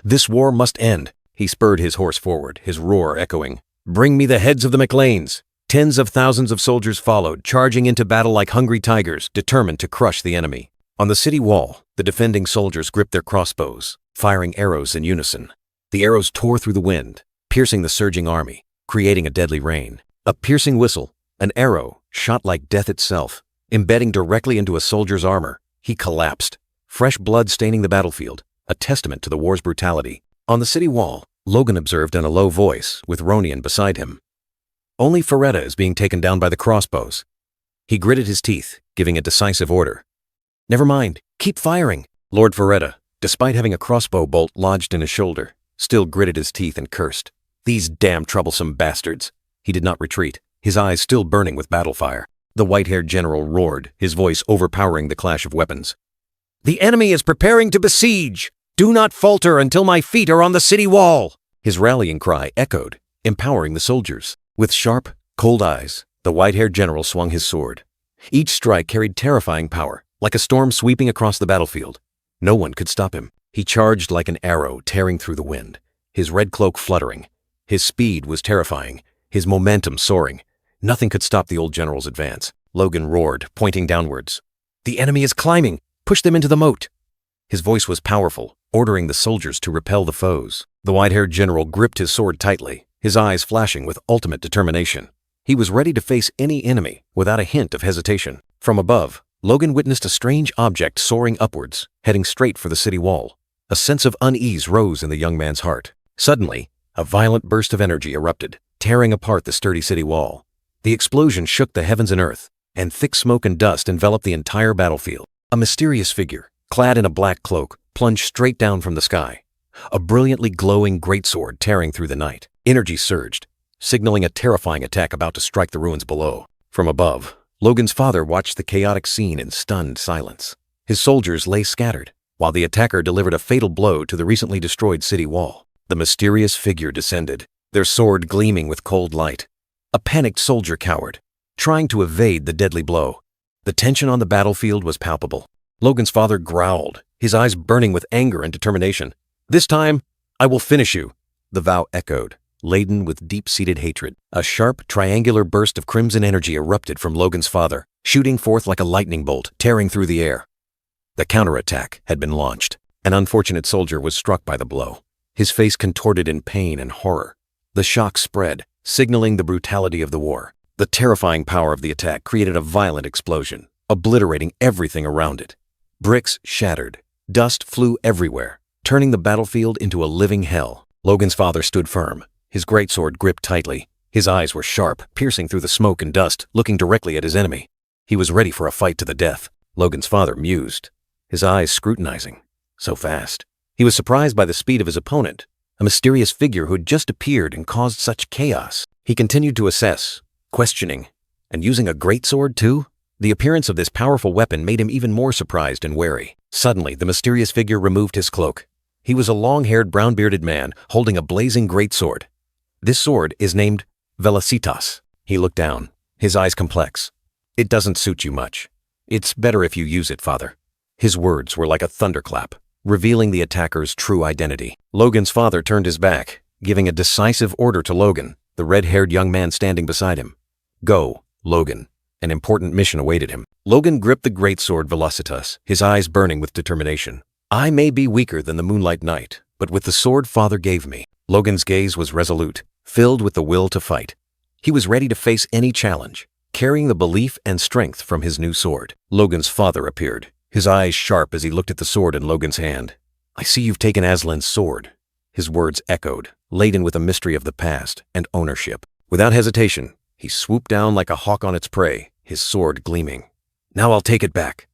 S2: This war must end. He spurred his horse forward, his roar echoing, "Bring me the heads of the McLeans!" Tens of thousands of soldiers followed, charging into battle like hungry tigers, determined to crush the enemy. On the city wall, the defending soldiers gripped their crossbows, firing arrows in unison. The arrows tore through the wind, piercing the surging army, creating a deadly rain. A piercing whistle, an arrow, shot like death itself, embedding directly into a soldier's armor. He collapsed, fresh blood staining the battlefield, a testament to the war's brutality. On the city wall, Logan observed in a low voice, with Ronian beside him. "Only Ferreta is being taken down by the crossbows." He gritted his teeth, giving a decisive order. "Never mind, keep firing." Lord Ferreta, despite having a crossbow bolt lodged in his shoulder, still gritted his teeth and cursed. "These damn troublesome bastards." He did not retreat, his eyes still burning with battle fire. The white-haired general roared, his voice overpowering the clash of weapons. "The enemy is preparing to besiege! Do not falter until my feet are on the city wall!" His rallying cry echoed, empowering the soldiers. With sharp, cold eyes, the white-haired general swung his sword. Each strike carried terrifying power, like a storm sweeping across the battlefield. No one could stop him. He charged like an arrow tearing through the wind, his red cloak fluttering. His speed was terrifying, his momentum soaring,
S1: Nothing could stop the old general's advance. Logan roared, pointing downwards. "The enemy is climbing! Push them into the moat!" His voice was powerful, ordering the soldiers to repel the foes. The white-haired general gripped his sword tightly, his eyes flashing with ultimate determination. He was ready to face any enemy without a hint of hesitation. From above, Logan witnessed a strange object soaring upwards, heading straight for the city wall. A sense of unease rose in the young man's heart. Suddenly, a violent burst of energy erupted, tearing apart the sturdy city wall. The explosion shook the heavens and earth, and thick smoke and dust enveloped the entire battlefield. A mysterious figure, clad in a black cloak, plunged straight down from the sky, a brilliantly glowing greatsword tearing through the night. Energy surged, signaling a terrifying attack about to strike the ruins below. From above, Logan's father watched the chaotic scene in stunned silence. His soldiers lay scattered, while the attacker delivered a fatal blow to the recently destroyed city wall. The mysterious figure descended, their sword gleaming with cold light. A panicked soldier cowered, trying to evade the deadly blow. The tension on the battlefield was palpable. Logan's father growled, his eyes burning with anger and determination. "This time, I will finish you," the vow echoed, laden with deep-seated hatred. A sharp, triangular burst of crimson energy erupted from Logan's father, shooting forth like a lightning bolt, tearing through the air. The counterattack had been launched. An unfortunate soldier was struck by the blow, his face contorted in pain and horror. The shock spread, signaling the brutality of the war. The terrifying power of the attack created a violent explosion, obliterating everything around it. Bricks shattered, dust flew everywhere, turning the battlefield into a living hell. Logan's father stood firm, his greatsword gripped tightly. His eyes were sharp, piercing through the smoke and dust, looking directly at his enemy. He was ready for a fight to the death. Logan's father mused, his eyes scrutinizing. So fast. He was surprised by the speed of his opponent, a mysterious figure who had just appeared and caused such chaos. He continued to assess, questioning, and using a greatsword too? The appearance of this powerful weapon made him even more surprised and wary. Suddenly, the mysterious figure removed his cloak. He was a long-haired, brown-bearded man holding a blazing greatsword. "This sword is named Velocitas." He looked down, his eyes complex. "It doesn't suit you much. It's better if you use it, father." His words were like a thunderclap, revealing the attacker's true identity. Logan's father turned his back, giving a decisive order to Logan, the red-haired young man standing beside him. "Go, Logan." An important mission awaited him. Logan gripped the greatsword Velocitas, his eyes burning with determination. "I may be weaker than the Moonlight Knight, but with the sword father gave me." Logan's gaze was resolute, filled with the will to fight. He was ready to face any challenge, carrying the belief and strength from his new sword. Logan's father appeared, his eyes sharp as he looked at the sword in Logan's hand. "I see you've taken Aslan's sword." His words echoed, laden with a mystery of the past and ownership. Without hesitation, he swooped down like a hawk on its prey, his sword gleaming. "Now I'll take it back."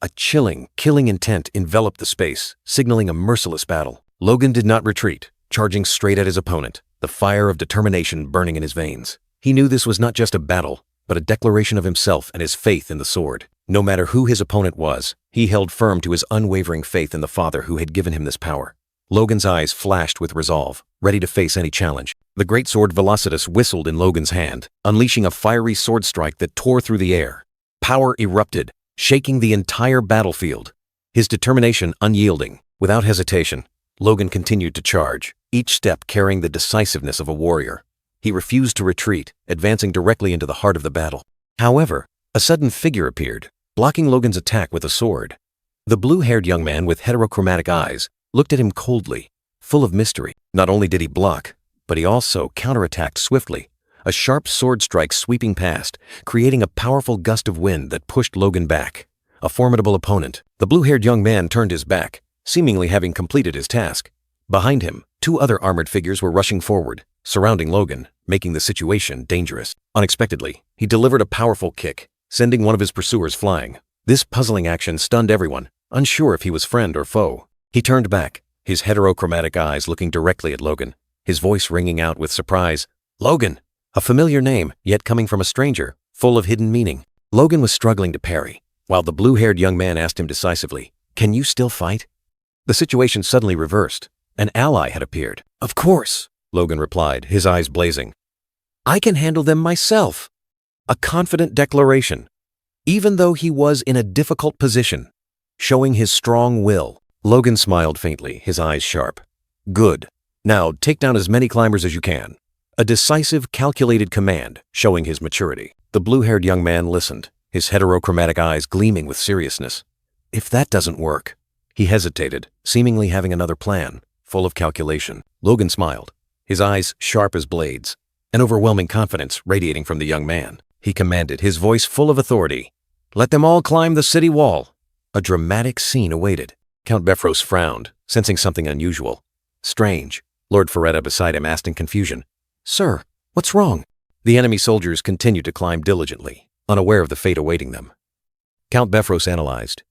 S1: A chilling, killing intent enveloped the space, signaling a merciless battle. Logan did not retreat, charging straight at his opponent, the fire of determination burning in his veins. He knew this was not just a battle, but a declaration of himself and his faith in the sword. No matter who his opponent was, he held firm to his unwavering faith in the father who had given him this power. Logan's eyes flashed with resolve, ready to face any challenge. The greatsword Velocitas whistled in Logan's hand, unleashing a fiery sword strike that tore through the air. Power erupted, shaking the entire battlefield. His determination unyielding. Without hesitation, Logan continued to charge, each step carrying the decisiveness of a warrior. He refused to retreat, advancing directly into the heart of the battle. However, a sudden figure appeared, blocking Logan's attack with a sword. The blue-haired young man with heterochromatic eyes looked at him coldly, full of mystery. Not only did he block, but he also counterattacked swiftly, a sharp sword strike sweeping past, creating a powerful gust of wind that pushed Logan back. A formidable opponent. The blue-haired young man turned his back, seemingly having completed his task. Behind him, two other armored figures were rushing forward, surrounding Logan, making the situation dangerous. Unexpectedly, he delivered a powerful kick, sending one of his pursuers flying. This puzzling action stunned everyone, unsure if he was friend or foe. He turned back, his heterochromatic eyes looking directly at Logan, his voice ringing out with surprise. "Logan!" A familiar name, yet coming from a stranger, full of hidden meaning. Logan was struggling to parry, while the blue-haired young man asked him decisively, "Can you still fight?" The situation suddenly reversed. An ally had appeared. "Of course," Logan replied, his eyes blazing. "I can handle them myself." A confident declaration, even though he was in a difficult position, showing his strong will. Logan smiled faintly, his eyes sharp. "Good. Now take down as many climbers as you can.
S2: A decisive, calculated command, showing his maturity. The blue-haired young man listened, his heterochromatic eyes gleaming with seriousness. If that doesn't work... He hesitated, seemingly having another plan, full of calculation. Logan smiled, his eyes sharp as blades, an overwhelming confidence radiating from the young man. He commanded, his voice full of authority. "Let them all climb the city wall." A dramatic scene awaited. Count Befros frowned, sensing something unusual. Strange. Lord Ferretta beside him asked in confusion. "Sir, what's wrong?" The enemy soldiers continued to climb diligently, unaware of the fate awaiting them. Count Befros analyzed.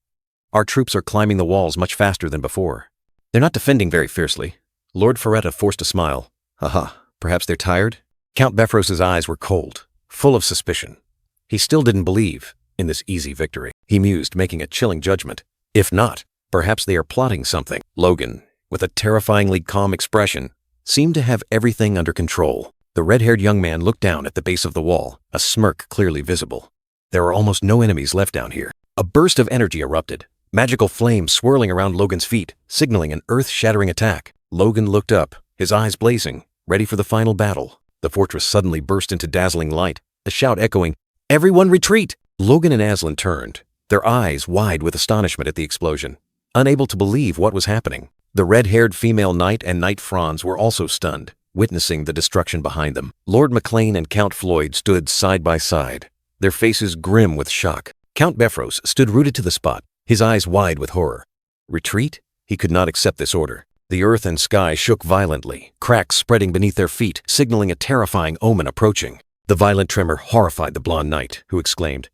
S2: "Our troops are climbing the walls much faster than before. They're not defending very fiercely." Lord Ferretta forced a smile. "Aha, perhaps they're tired?" Count Befros's eyes were cold, full of suspicion. He still didn't believe in this easy victory. He mused, making a chilling judgment. If not, perhaps they are plotting something. Logan, with a terrifyingly calm expression, seemed to have everything under control. The red-haired young man looked down at the base of the wall, a smirk clearly visible. There are almost no enemies left down here. A burst of energy erupted, magical flames swirling around Logan's feet, signaling an earth-shattering attack. Logan looked up, his eyes blazing, ready for the final battle. The fortress suddenly burst into dazzling light, a shout echoing, "Everyone retreat!" Logan and Aslan turned, their eyes wide with astonishment at the explosion, unable to believe what was happening. The red-haired female knight and Knight Franz were also stunned, witnessing the destruction behind them. Lord MacLean and Count Floyd stood side by side, their faces grim with shock. Count Befros stood rooted to the spot, his eyes wide with horror. Retreat? He could not accept this order. The earth and sky shook violently, cracks spreading beneath their feet, signaling a terrifying omen approaching. The violent tremor horrified the blonde knight, who exclaimed,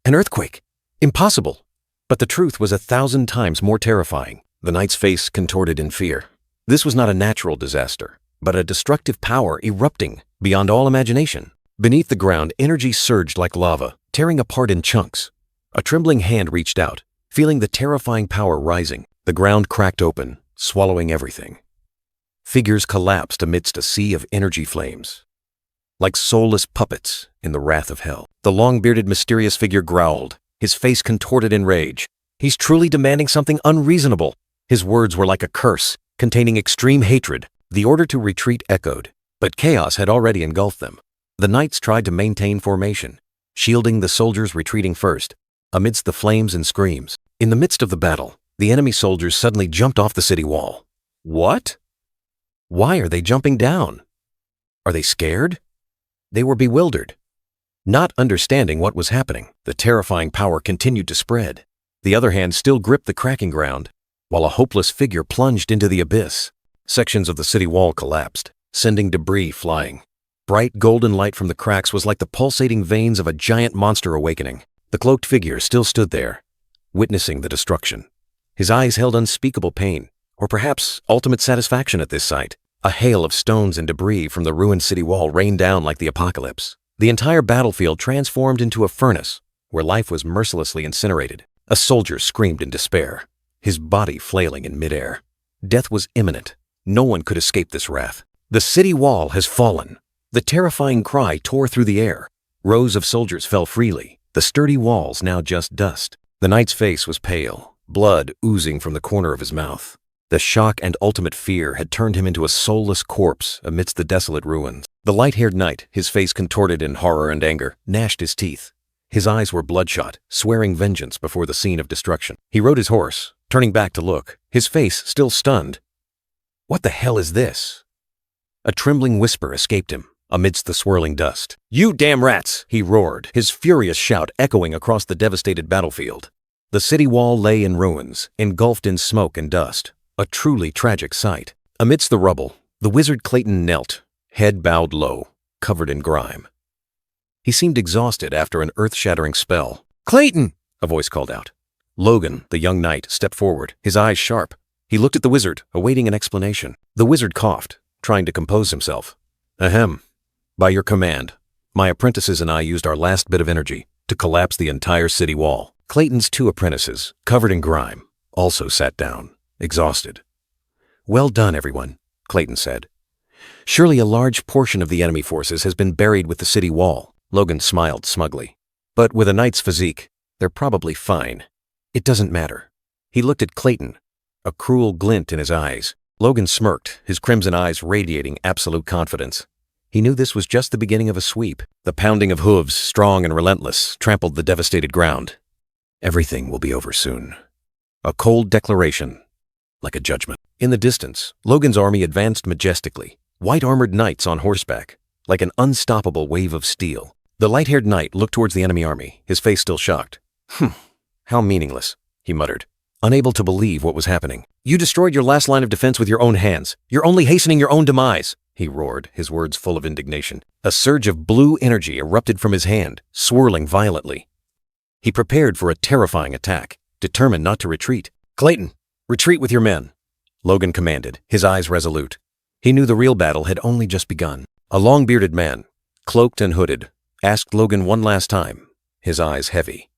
S2: "An earthquake! Impossible!" But the truth was 1,000 times more terrifying. The knight's face contorted in fear. This was not a natural disaster, but a destructive power erupting beyond all imagination. Beneath the ground, energy surged like lava, tearing apart in chunks. A trembling hand reached out, feeling the terrifying power rising. The ground cracked open, swallowing everything. Figures collapsed amidst a sea of energy flames, like soulless puppets in the wrath of hell. The long-bearded, mysterious figure growled, his face contorted in rage. He's truly demanding something unreasonable. His words were like a curse, containing extreme hatred. The order to retreat echoed, but chaos had already engulfed them. The knights tried to maintain formation, shielding the soldiers retreating first, amidst the flames and screams. In the midst of the battle, the enemy soldiers suddenly jumped off the city wall. What? Why are they jumping down? Are they scared? They were bewildered, not understanding what was happening. The terrifying power continued to spread. The other hand still gripped the cracking ground, while a hopeless figure plunged into the abyss. Sections of the city wall collapsed, sending debris flying. Bright golden light from the cracks was like the pulsating veins of a giant monster awakening. The cloaked figure still stood there, witnessing the destruction. His eyes held unspeakable pain, or perhaps ultimate satisfaction at this sight. A hail of stones and debris from the ruined city wall rained down like the apocalypse. The entire battlefield transformed into a furnace, where life was mercilessly incinerated. A soldier screamed in despair, his body flailing in midair. Death was imminent. No one could escape this wrath. The city wall has fallen. The terrifying cry tore through the air. Rows of soldiers fell freely, the sturdy walls now just dust. The knight's face was pale, blood oozing from the corner of his mouth. The shock and ultimate fear had turned him into a soulless corpse amidst the desolate ruins. The light-haired knight, his face contorted in horror and anger, gnashed his teeth. His eyes were bloodshot, swearing vengeance before the scene of destruction. He rode his horse, turning back to look, his face still stunned. What the hell is this? A trembling whisper escaped him amidst the swirling dust. "You damn rats!" he roared, his furious shout echoing across the devastated battlefield. The city wall lay in ruins, engulfed in smoke and dust. A truly tragic sight. Amidst the rubble, the wizard Clayton knelt, head bowed low, covered in grime. He seemed exhausted after an earth-shattering spell. "Clayton!" a voice called out. Logan, the young knight, stepped forward, his eyes sharp. He looked at the wizard, awaiting an explanation. The wizard coughed, trying to compose himself. "Ahem. By your command, my apprentices and I used our last bit of energy to collapse the entire city wall." Clayton's 2 apprentices, covered in grime, also sat down, exhausted. "Well done, everyone," Clayton said. "Surely a large portion of the enemy forces has been buried with the city wall." Logan smiled smugly. "But with a knight's physique, they're probably fine. It doesn't matter." He looked at Clayton, a cruel glint in his eyes. Logan smirked, his crimson eyes radiating absolute confidence.
S1: He knew this was just the beginning of a sweep. The pounding of hooves, strong and relentless, trampled the devastated ground. Everything will be over soon. A cold declaration, like a judgment. In the distance, Logan's army advanced majestically, white-armored knights on horseback, like an unstoppable wave of steel. The light-haired knight looked towards the enemy army, his face still shocked. How meaningless, he muttered, unable to believe what was happening. You destroyed your last line of defense with your own hands. You're only hastening your own demise, he roared, his words full of indignation. A surge of blue energy erupted from his hand, swirling violently. He prepared for a terrifying attack, determined not to retreat. Clayton, retreat with your men, Logan commanded, his eyes resolute. He knew the real battle had only just begun. A long-bearded man, cloaked and hooded, asked Logan one last time, his eyes heavy.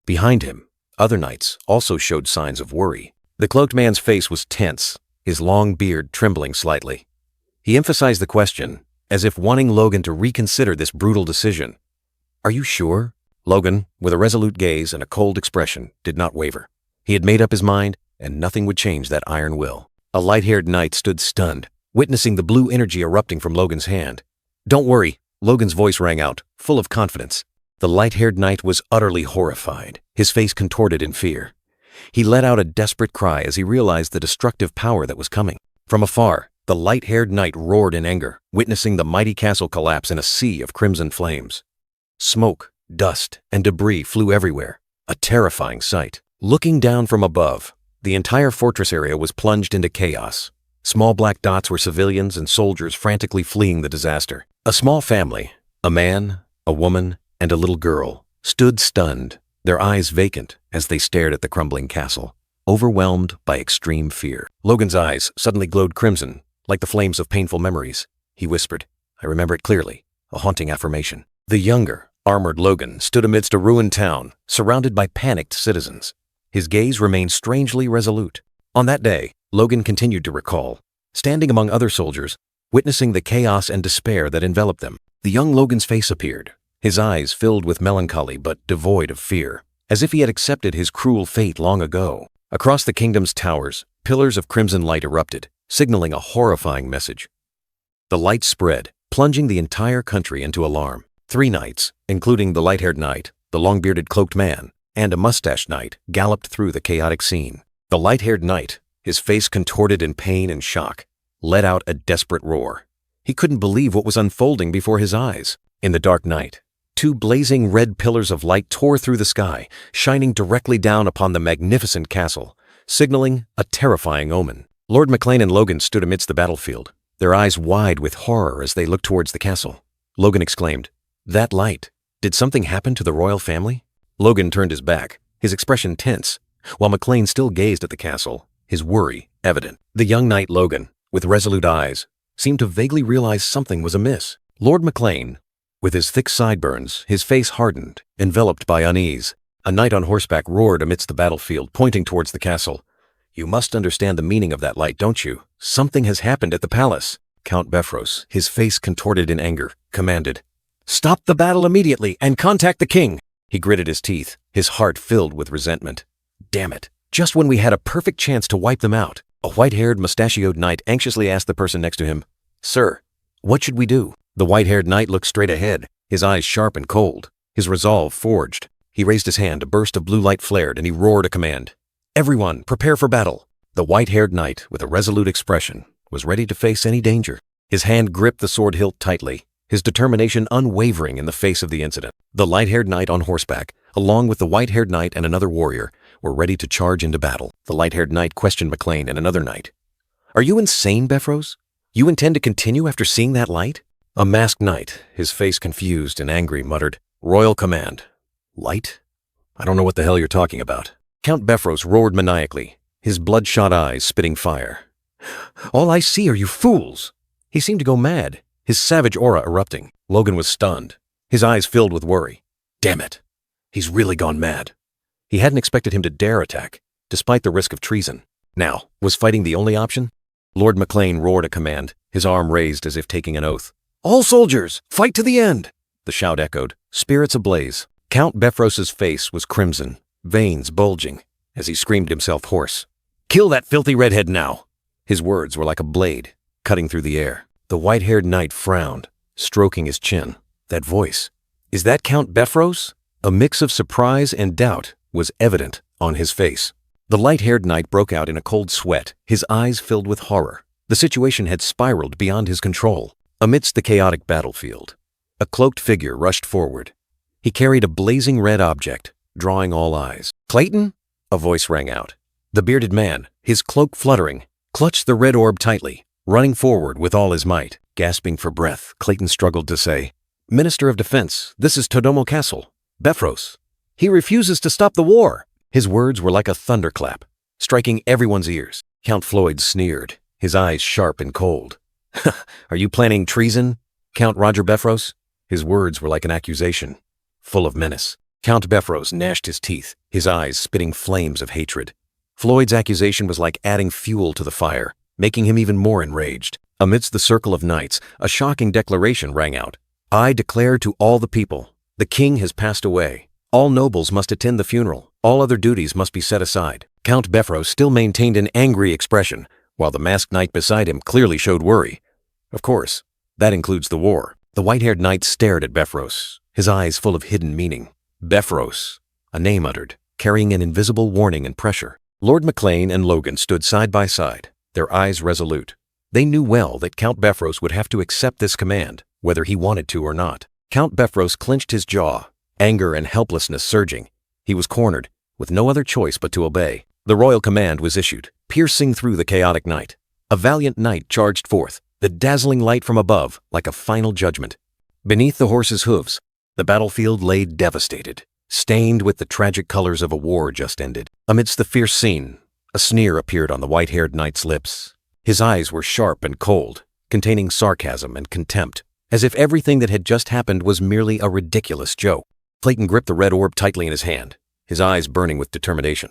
S1: Behind him, other knights also showed signs of worry. The cloaked man's face was tense, his long beard trembling slightly. He emphasized the question, as if wanting Logan to reconsider this brutal decision. Are you sure? Logan, with a resolute gaze and a cold expression, did not waver. He had made up his mind, and nothing would change that iron will. A light-haired knight stood stunned, witnessing the blue energy erupting from Logan's hand. Don't worry, Logan's voice rang out, full of confidence. The light-haired knight was utterly horrified, his face contorted in fear. He let out a desperate cry as he realized the destructive power that was coming. From afar, the light-haired knight roared in anger, witnessing the mighty castle collapse in a sea of crimson flames. Smoke, dust, and debris flew everywhere, a terrifying sight. Looking down from above, the entire fortress area was plunged into chaos. Small black dots were civilians and soldiers frantically fleeing the disaster. A small family, a man, a woman, and a little girl, stood stunned, their eyes vacant as they stared at the crumbling castle, overwhelmed by extreme fear. Logan's eyes suddenly glowed crimson, like the flames of painful memories. He whispered, I remember it clearly, a haunting affirmation. The younger, armored Logan stood amidst a ruined town, surrounded by panicked citizens. His gaze remained strangely resolute. On that day, Logan continued to recall, standing among other soldiers, witnessing the chaos and despair that enveloped them. The young Logan's face appeared, his eyes filled with melancholy but devoid of fear, as if he had accepted his cruel fate long ago. Across the kingdom's towers, pillars of crimson light erupted, signaling a horrifying message. The light spread, plunging the entire country into alarm. 3 knights, including the light-haired knight, the long-bearded cloaked man, and a mustached knight, galloped through the chaotic scene. The light-haired knight, his face contorted in pain and shock, let out a desperate roar. He couldn't believe what was unfolding before his eyes. In the dark night, 2 blazing red pillars of light tore through the sky, shining directly down upon the magnificent castle, signaling a terrifying omen. Lord McLean and Logan stood amidst the battlefield, their eyes wide with horror as they looked towards the castle. Logan exclaimed, That light! Did something happen to the royal family? Logan turned his back, his expression tense, while McLean still gazed at the castle, his worry evident. The young knight Logan, with resolute eyes, seemed to vaguely realize something was amiss. Lord McLean, with his thick sideburns, his face hardened, enveloped by unease. A knight on horseback roared amidst the battlefield, pointing towards the castle. You must understand the meaning of that light, don't you? Something has happened at the palace. Count Befros, his face contorted in anger, commanded, Stop the battle immediately and contact the king. He gritted his teeth, his heart filled with resentment. Damn it, just when we had a perfect chance to wipe them out. A white-haired, mustachioed knight anxiously asked the person next to him, Sir, what should we do? The white-haired knight looked straight ahead, his eyes sharp and cold, his resolve forged. He raised his hand, a burst of blue light flared, and he roared a command. Everyone, prepare for battle. The white-haired knight, with a resolute expression, was ready to face any danger. His hand gripped the sword hilt tightly, his determination unwavering in the face of the incident. The light-haired knight on horseback, along with the white-haired knight and another warrior, were ready to charge into battle. The light-haired knight questioned McLean and another knight. Are you insane, Befros? You intend to continue after seeing that light? A masked knight, his face confused and angry, muttered, Royal command. Light? I don't know what the hell you're talking about. Count Befros roared maniacally, his bloodshot eyes spitting fire. All I see are you fools! He seemed to go mad, his savage aura erupting. Logan was stunned, his eyes filled with worry. Damn it! He's really gone mad. He hadn't expected him to dare attack, despite the risk of treason. Now, was fighting the only option? Lord McLean roared a command, his arm raised as if taking an oath. All soldiers, fight to the end! The shout echoed, spirits ablaze. Count Befros's face was crimson, veins bulging, as he screamed himself hoarse. Kill that filthy redhead now! His words were like a blade, cutting through the air. The white-haired knight frowned, stroking his chin. That voice. Is that Count Befros? A mix of surprise and doubt was evident on his face. The light-haired knight broke out in a cold sweat, his eyes filled with horror. The situation had spiraled beyond his control. Amidst the chaotic battlefield, a cloaked figure rushed forward. He carried a blazing red object, drawing all eyes. "Clayton?" a voice rang out. The bearded man, his cloak fluttering, clutched the red orb tightly, running forward with all his might. Gasping for breath, Clayton struggled to say, "Minister of Defense, this is Todomo Castle. Befros. He refuses to stop the war." His words were like a thunderclap, striking everyone's ears. Count Floyd sneered, his eyes sharp and cold. "Are you planning treason, Count Roger Befros?" His words were like an accusation, full of menace. Count Befros gnashed his teeth, his eyes spitting flames of hatred. Floyd's accusation was like adding fuel to the fire, making him even more enraged. Amidst the circle of knights, a shocking declaration rang out. "I declare to all the people, the king has passed away. All nobles must attend the funeral. All other duties must be set aside." Count Befros still maintained an angry expression, while the masked knight beside him clearly showed worry. Of course, that includes the war. The white-haired knight stared at Befros, his eyes full of hidden meaning. Befros, a name uttered, carrying an invisible warning and pressure. Lord McLean and Logan stood side by side, their eyes resolute. They knew well that Count Befros would have to accept this command, whether he wanted to or not. Count Befros clenched his jaw, anger and helplessness surging. He was cornered, with no other choice but to obey. The royal command was issued, piercing through the chaotic night. A valiant knight charged forth, the dazzling light from above like a final judgment. Beneath the horse's hooves, the battlefield lay devastated, stained with the tragic colors of a war just ended. Amidst the fierce scene, a sneer appeared on the white-haired knight's lips. His eyes were sharp and cold, containing sarcasm and contempt, as if everything that had just happened was merely a ridiculous joke. Clayton gripped the red orb tightly in his hand, his eyes burning with determination.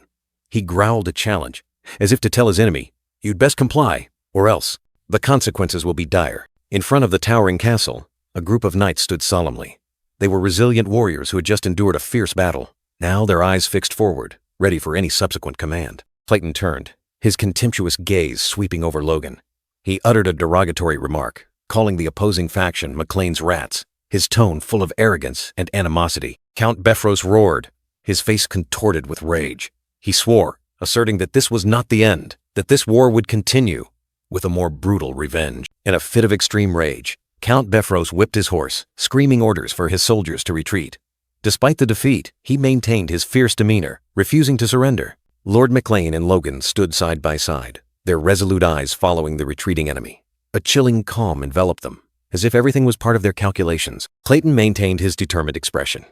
S1: He growled a challenge, as if to tell his enemy, "You'd best comply, or else the consequences will be dire." In front of the towering castle, a group of knights stood solemnly. They were resilient warriors who had just endured a fierce battle, now their eyes fixed forward, ready for any subsequent command. Clayton turned, his contemptuous gaze sweeping over Logan. He uttered a derogatory remark, calling the opposing faction McLean's rats, his tone full of arrogance and animosity. Count Befros roared, his face contorted with rage. He swore, asserting that this was not the end, that this war would continue, with a more brutal revenge. In a fit of extreme rage, Count Befros whipped his horse, screaming orders for his soldiers to retreat. Despite the defeat, he maintained his fierce demeanor, refusing to surrender. Lord McLean and Logan stood side by side, their resolute eyes following the retreating enemy. A chilling calm enveloped them, as if everything was part of their calculations. Clayton maintained his determined expression,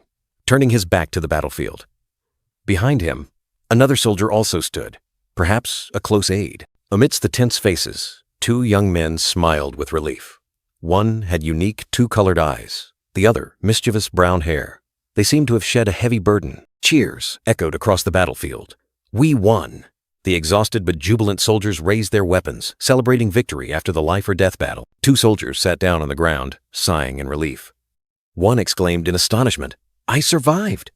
S1: turning his back to the battlefield. Behind him, another soldier also stood, perhaps a close aide. Amidst the tense faces, two young men smiled with relief. One had unique two-colored eyes, the other mischievous brown hair. They seemed to have shed a heavy burden. Cheers echoed across the battlefield. "We won!" The exhausted but jubilant soldiers raised their weapons, celebrating victory after the life-or-death battle. Two soldiers sat down on the ground, sighing in relief. One exclaimed in astonishment, "I survived!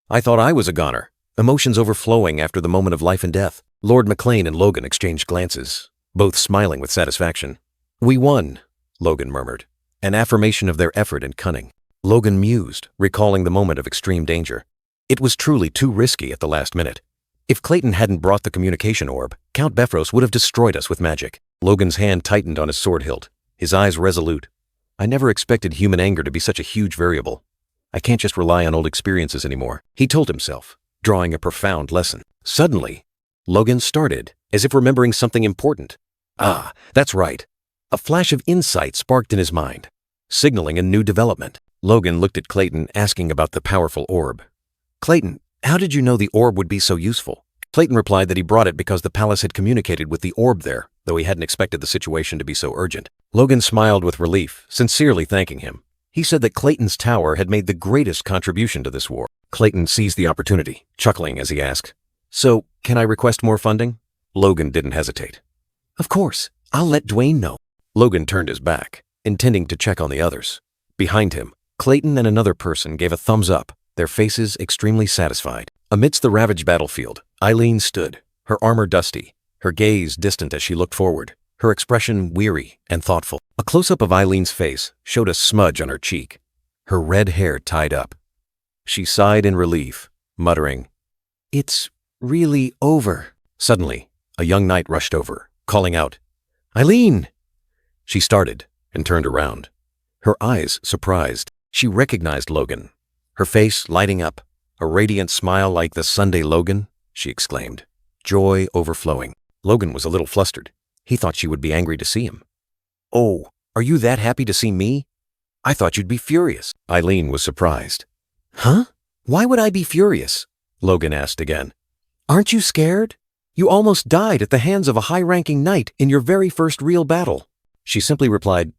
S1: I thought I was a goner," emotions overflowing after the moment of life and death. Lord McLean and Logan exchanged glances, both smiling with satisfaction. "We won," Logan murmured, an affirmation of their effort and cunning. Logan mused, recalling the moment of extreme danger. It was truly too risky at the last minute. If Clayton hadn't brought the communication orb, Count Befros would have destroyed us with magic. Logan's hand tightened on his sword hilt, his eyes resolute. "I never expected human anger to be such a huge variable. I can't just rely on old experiences anymore," he told himself, drawing a profound lesson. Suddenly, Logan started, as if remembering something important. Ah, that's right. A flash of insight sparked in his mind, signaling a new development. Logan looked at Clayton, asking about the powerful orb. "Clayton, how did you know the orb would be so useful?" Clayton replied that he brought it because the palace had communicated with the orb there, though he hadn't expected the situation to be so urgent. Logan smiled with relief, sincerely thanking him. He said that Clayton's tower had made the greatest contribution to this war. Clayton seized the opportunity, chuckling as he asked, "So, can I request more funding?" Logan didn't hesitate. "Of course, I'll let Dwayne know." Logan turned his back, intending to check on the others. Behind him, Clayton and another person gave a thumbs up, their faces extremely satisfied. Amidst the ravaged battlefield, Eileen stood, her armor dusty, her gaze distant as she looked forward, her expression weary and thoughtful.
S2: A close-up of Eileen's face showed a smudge on her cheek, her red hair tied up. She sighed in relief, muttering,
S4: It's really over.
S2: Suddenly, a young knight rushed over, calling out, "Eileen!" She started and turned around, her eyes surprised. She recognized Logan, her face lighting up. "A radiant smile like the Sunday Logan," she exclaimed, joy overflowing. Logan was a little flustered. He thought she would be angry to see him. "Oh, are you that happy to see me? I thought you'd be furious." Eileen was surprised.
S4: Huh? Why would I be furious?
S2: Logan asked again.
S4: Aren't you scared? You almost died at the hands of a high-ranking knight in your very first real battle.
S2: She simply replied,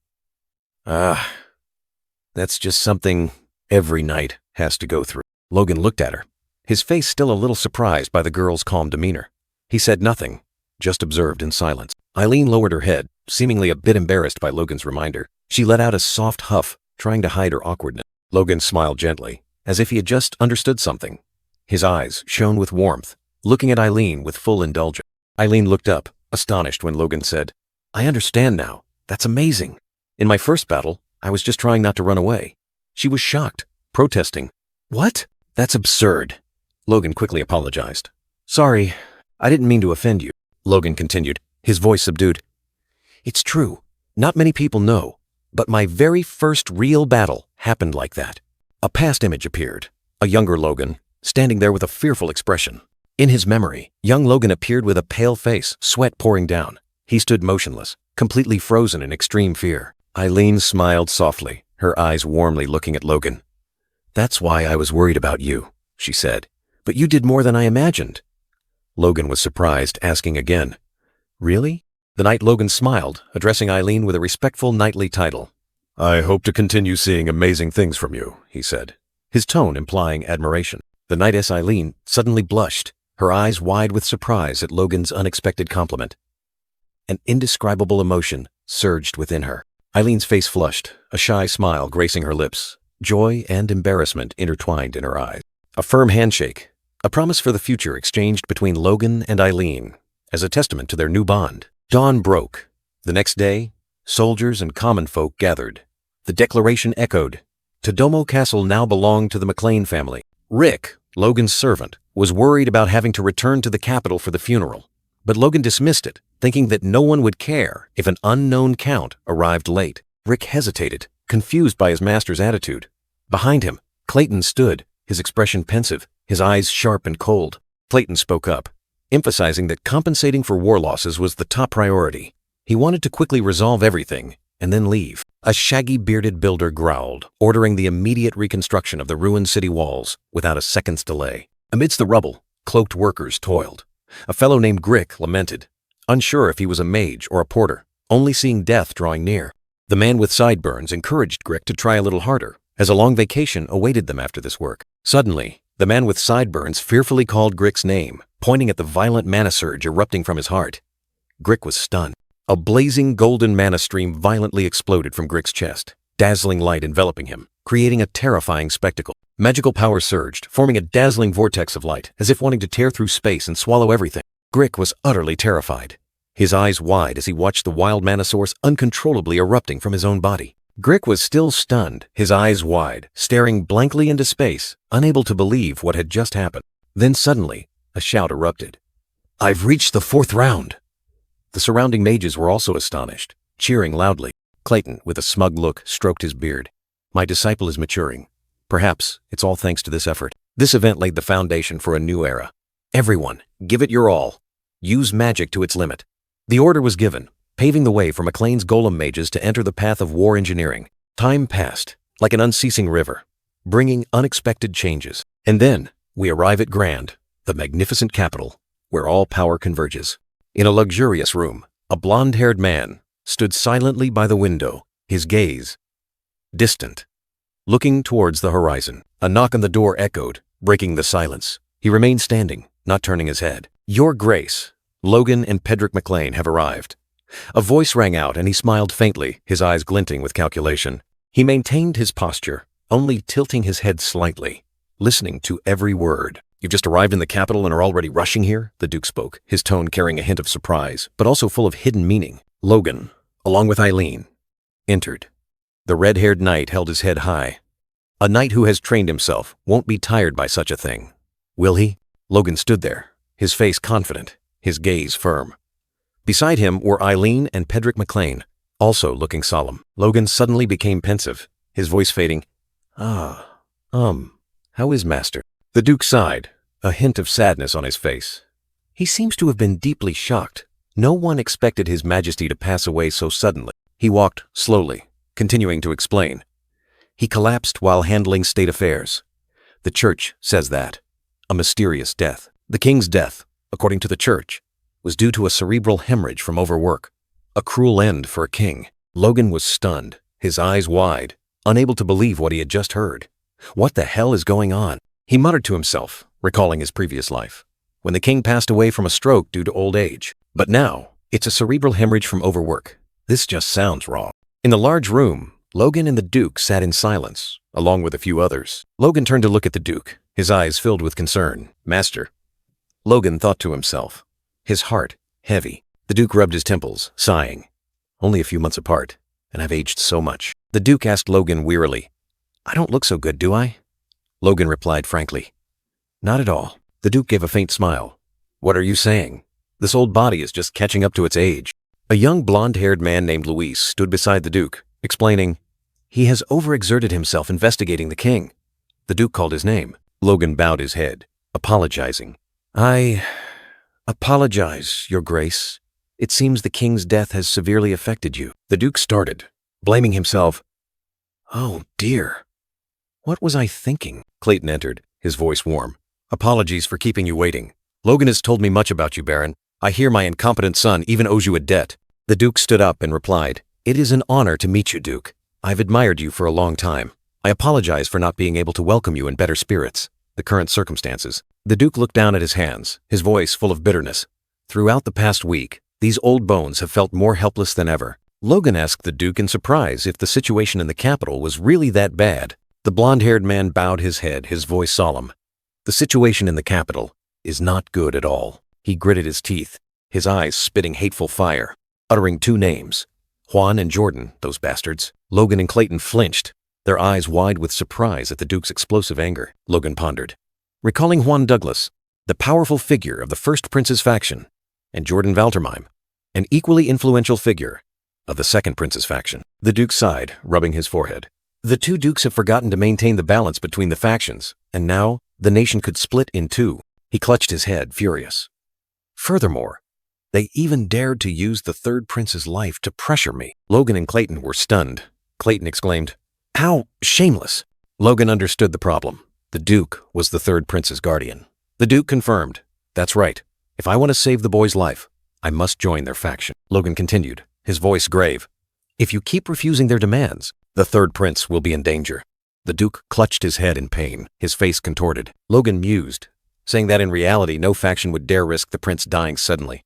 S2: That's just something every knight has to go through." Logan looked at her, his face still a little surprised by the girl's calm demeanor. He said nothing, just observed in silence. Eileen lowered her head, seemingly a bit embarrassed by Logan's reminder. She let out a soft huff, trying to hide her awkwardness. Logan smiled gently, as if he had just understood something. His eyes shone with warmth, looking at Eileen with full indulgence. Eileen looked up, astonished when Logan said, "I understand now. That's amazing. In my first battle, I was just trying not to run away." She was shocked, protesting. "What? That's absurd." Logan quickly apologized. "Sorry, I didn't mean to offend you." Logan continued, his voice subdued. "It's true. Not many people know, but my very first real battle happened like that." A past image appeared, a younger Logan, standing there with a fearful expression. In his memory, young Logan appeared with a pale face, sweat pouring down. He stood motionless, completely frozen in extreme fear. Eileen smiled softly, her eyes warmly looking at Logan. "That's why I was worried about you," she said. "But you did more than I imagined." Logan was surprised, asking again, "Really?" The knight Logan smiled, addressing Eileen with a respectful knightly title. "I hope to continue seeing amazing things from you," he said, his tone implying admiration. The knightess Eileen suddenly blushed, her eyes wide with surprise at Logan's unexpected compliment. An indescribable emotion surged within her. Eileen's face flushed, a shy smile gracing her lips, joy and embarrassment intertwined in her eyes. A firm handshake, a promise for the future exchanged between Logan and Eileen, as a testament to their new bond. Dawn broke. The next day, soldiers and common folk gathered. The declaration echoed. Todomo Castle now belonged to the McLean family. Rick, Logan's servant, was worried about having to return to the capital for the funeral, but Logan dismissed it, thinking that no one would care if an unknown count arrived late. Rick hesitated, confused by his master's attitude. Behind him, Clayton stood, his expression pensive, his eyes sharp and cold. Clayton spoke up, emphasizing that compensating for war losses was the top priority. He wanted to quickly resolve everything and then leave. A shaggy bearded builder growled, ordering the immediate reconstruction of the ruined city walls without a second's delay. Amidst the rubble, cloaked workers toiled. A fellow named Grick lamented, unsure if he was a mage or a porter, only seeing death drawing near. The man with sideburns encouraged Grick to try a little harder, as a long vacation awaited them after this work. Suddenly, the man with sideburns fearfully called Grick's name, pointing at the violent mana surge erupting from his heart. Grick was stunned. A blazing golden mana stream violently exploded from Grick's chest, dazzling light enveloping him, creating a terrifying spectacle. Magical power surged, forming a dazzling vortex of light, as if wanting to tear through space and swallow everything. Grick was utterly terrified, his eyes wide as he watched the wild mana source uncontrollably erupting from his own body. Grick was still stunned, his eyes wide, staring blankly into space, unable to believe what had just happened. Then suddenly, a shout erupted. "I've reached the 4th round!" The surrounding mages were also astonished, cheering loudly. Clayton, with a smug look, stroked his beard. "My disciple is maturing. Perhaps it's all thanks to this effort." This event laid the foundation for a new era. Everyone, give it your all. Use magic to its limit. The order was given, paving the way for McLean's golem mages to enter the path of war engineering. Time passed, like an unceasing river, bringing unexpected changes. And then, we arrive at Grand, the magnificent capital, where all power converges. In a luxurious room, a blonde-haired man stood silently by the window, his gaze distant, looking towards the horizon. A knock on the door echoed, breaking the silence. He remained standing, not turning his head. "Your Grace, Logan and Pedrick McLean have arrived." A voice rang out and he smiled faintly, his eyes glinting with calculation. He maintained his posture, only tilting his head slightly, listening to every word. "You've just arrived in the capital and are already rushing here?" the Duke spoke, his tone carrying a hint of surprise, but also full of hidden meaning. Logan, along with Eileen, entered. The red-haired knight held his head high. A knight who has trained himself won't be tired by such a thing. Will he? Logan stood there, his face confident, his gaze firm. Beside him were Eileen and Pedrick McLean, also looking solemn. Logan suddenly became pensive, his voice fading. How is Master? The Duke sighed, a hint of sadness on his face. He seems to have been deeply shocked. No one expected His Majesty to pass away so suddenly. He walked slowly, continuing to explain. He collapsed while handling state affairs. The Church says that. A mysterious death. The king's death, according to the Church, was due to a cerebral hemorrhage from overwork. A cruel end for a king. Logan was stunned, his eyes wide, unable to believe what he had just heard. What the hell is going on? He muttered to himself, recalling his previous life, when the king passed away from a stroke due to old age. But now, it's a cerebral hemorrhage from overwork. This just sounds wrong. In the large room, Logan and the Duke sat in silence, along with a few others. Logan turned to look at the Duke, his eyes filled with concern. Master. Logan thought to himself, his heart heavy. The Duke rubbed his temples, sighing. Only a few months apart, and I've aged so much. The Duke asked Logan wearily, I don't look so good, do I? Logan replied frankly, not at all. The Duke gave a faint smile. What are you saying? This old body is just catching up to its age. A young blonde-haired man named Luis stood beside the Duke, explaining, he has overexerted himself investigating the king. The Duke called his name. Logan bowed his head, apologizing. I apologize, Your Grace. It seems the king's death has severely affected you. The Duke started, blaming himself. Oh, dear. What was I thinking? Clayton entered, his voice warm. Apologies for keeping you waiting. Logan has told me much about you, Baron. I hear my incompetent son even owes you a debt. The Duke stood up and replied, It is an honor to meet you, Duke. I've admired you for a long time. I apologize for not being able to welcome you in better spirits. The current circumstances. The Duke looked down at his hands, his voice full of bitterness. Throughout the past week, these old bones have felt more helpless than ever. Logan asked the Duke in surprise if the situation in the capital was really that bad. The blonde-haired man bowed his head, his voice solemn. The situation in the capital is not good at all. He gritted his teeth, his eyes spitting hateful fire, uttering two names. Juan and Jordan, those bastards. Logan and Clayton flinched, their eyes wide with surprise at the Duke's explosive anger. Logan pondered, recalling Juan Douglas, the powerful figure of the First Prince's faction, and Jordan Valtermeim, an equally influential figure of the Second Prince's faction. The Duke sighed, rubbing his forehead. The two dukes have forgotten to maintain the balance between the factions, and now the nation could split in two. He clutched his head, furious. Furthermore, they even dared to use the Third Prince's life to pressure me. Logan and Clayton were stunned. Clayton exclaimed, How shameless! Logan understood the problem. The Duke was the Third Prince's guardian. The Duke confirmed, That's right. If I want to save the boy's life, I must join their faction. Logan continued, his voice grave. If you keep refusing their demands, the Third Prince will be in danger. The Duke clutched his head in pain, his face contorted. Logan mused, saying that in reality no faction would dare risk the prince dying suddenly.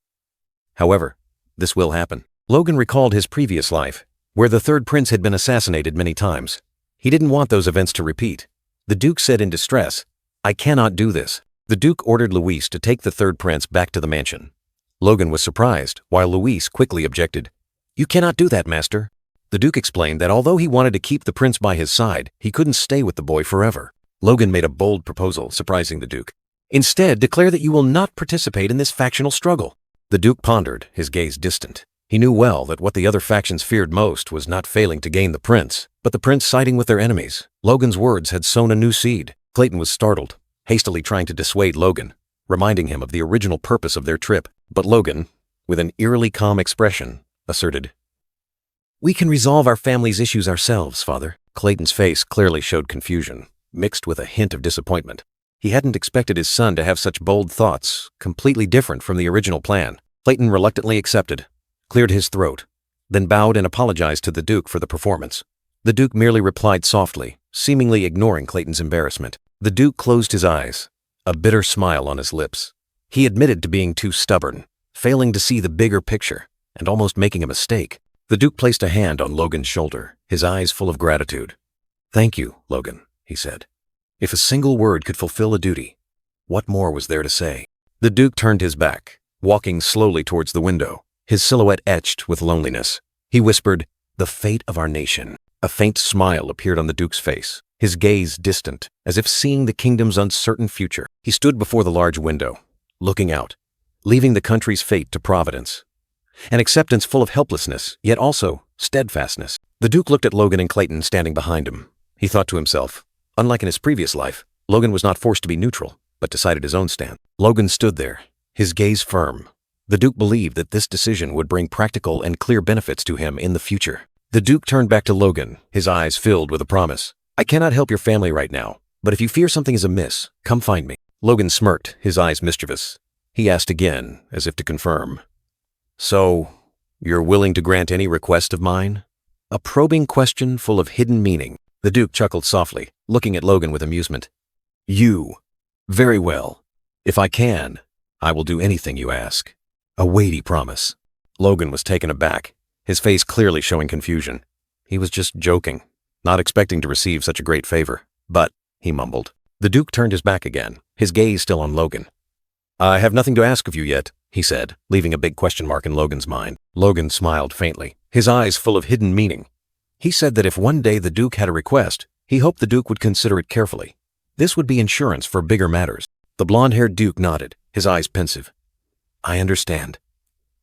S2: However, this will happen. Logan recalled his previous life, where the Third Prince had been assassinated many times. He didn't want those events to repeat. The Duke said in distress, I cannot do this. The Duke ordered Luis to take the Third Prince back to the mansion. Logan was surprised, while Luis quickly objected. You cannot do that, Master. The Duke explained that although he wanted to keep the prince by his side, he couldn't stay with the boy forever. Logan made a bold proposal, surprising the Duke. Instead, declare that you will not participate in this factional struggle. The Duke pondered, his gaze distant. He knew well that what the other factions feared most was not failing to gain the prince, but the prince siding with their enemies. Logan's words had sown a new seed. Clayton was startled, hastily trying to dissuade Logan, reminding him of the original purpose of their trip. But Logan, with an eerily calm expression, asserted, We can resolve our family's issues ourselves, Father. Clayton's face clearly showed confusion, mixed with a hint of disappointment. He hadn't expected his son to have such bold thoughts, completely different from the original plan. Clayton reluctantly accepted, cleared his throat, then bowed and apologized to the Duke for the performance. The Duke merely replied softly, seemingly ignoring Clayton's embarrassment. The Duke closed his eyes, a bitter smile on his lips. He admitted to being too stubborn, failing to see the bigger picture, and almost making a mistake. The Duke placed a hand on Logan's shoulder, his eyes full of gratitude. Thank you, Logan, he said. If a single word could fulfill a duty, what more was there to say? The Duke turned his back, walking slowly towards the window, his silhouette etched with loneliness. He whispered,
S1: The fate of our nation. A faint smile appeared on the Duke's face, his gaze distant, as if seeing the kingdom's uncertain future. He stood before the large window, looking out, leaving the country's fate to Providence. An acceptance full of helplessness, yet also steadfastness. The Duke looked at Logan and Clayton standing behind him. He thought to himself, unlike in his previous life, Logan was not forced to be neutral, but decided his own stand. Logan stood there, his gaze firm. The Duke believed that this decision would bring practical and clear benefits to him in the future. The Duke turned back to Logan, his eyes filled with a promise. I cannot help your family right now, but if you fear something is amiss, come find me. Logan smirked, his eyes mischievous. He asked again, as if to confirm. So, you're willing to grant any request of mine? A probing question full of hidden meaning. The Duke chuckled softly, looking at Logan with amusement. You. Very well. If I can, I will do anything you ask. A weighty promise. Logan was taken aback, his face clearly showing confusion. He was just joking, not expecting to receive such a great favor. But, he mumbled. The Duke turned his back again, his gaze still on Logan. I have nothing to ask of you yet, he said, leaving a big question mark in Logan's mind. Logan smiled faintly, his eyes full of hidden meaning. He said that if one day the Duke had a request, he hoped the Duke would consider it carefully. This would be insurance for bigger matters. The blonde-haired Duke nodded, his eyes pensive. I understand.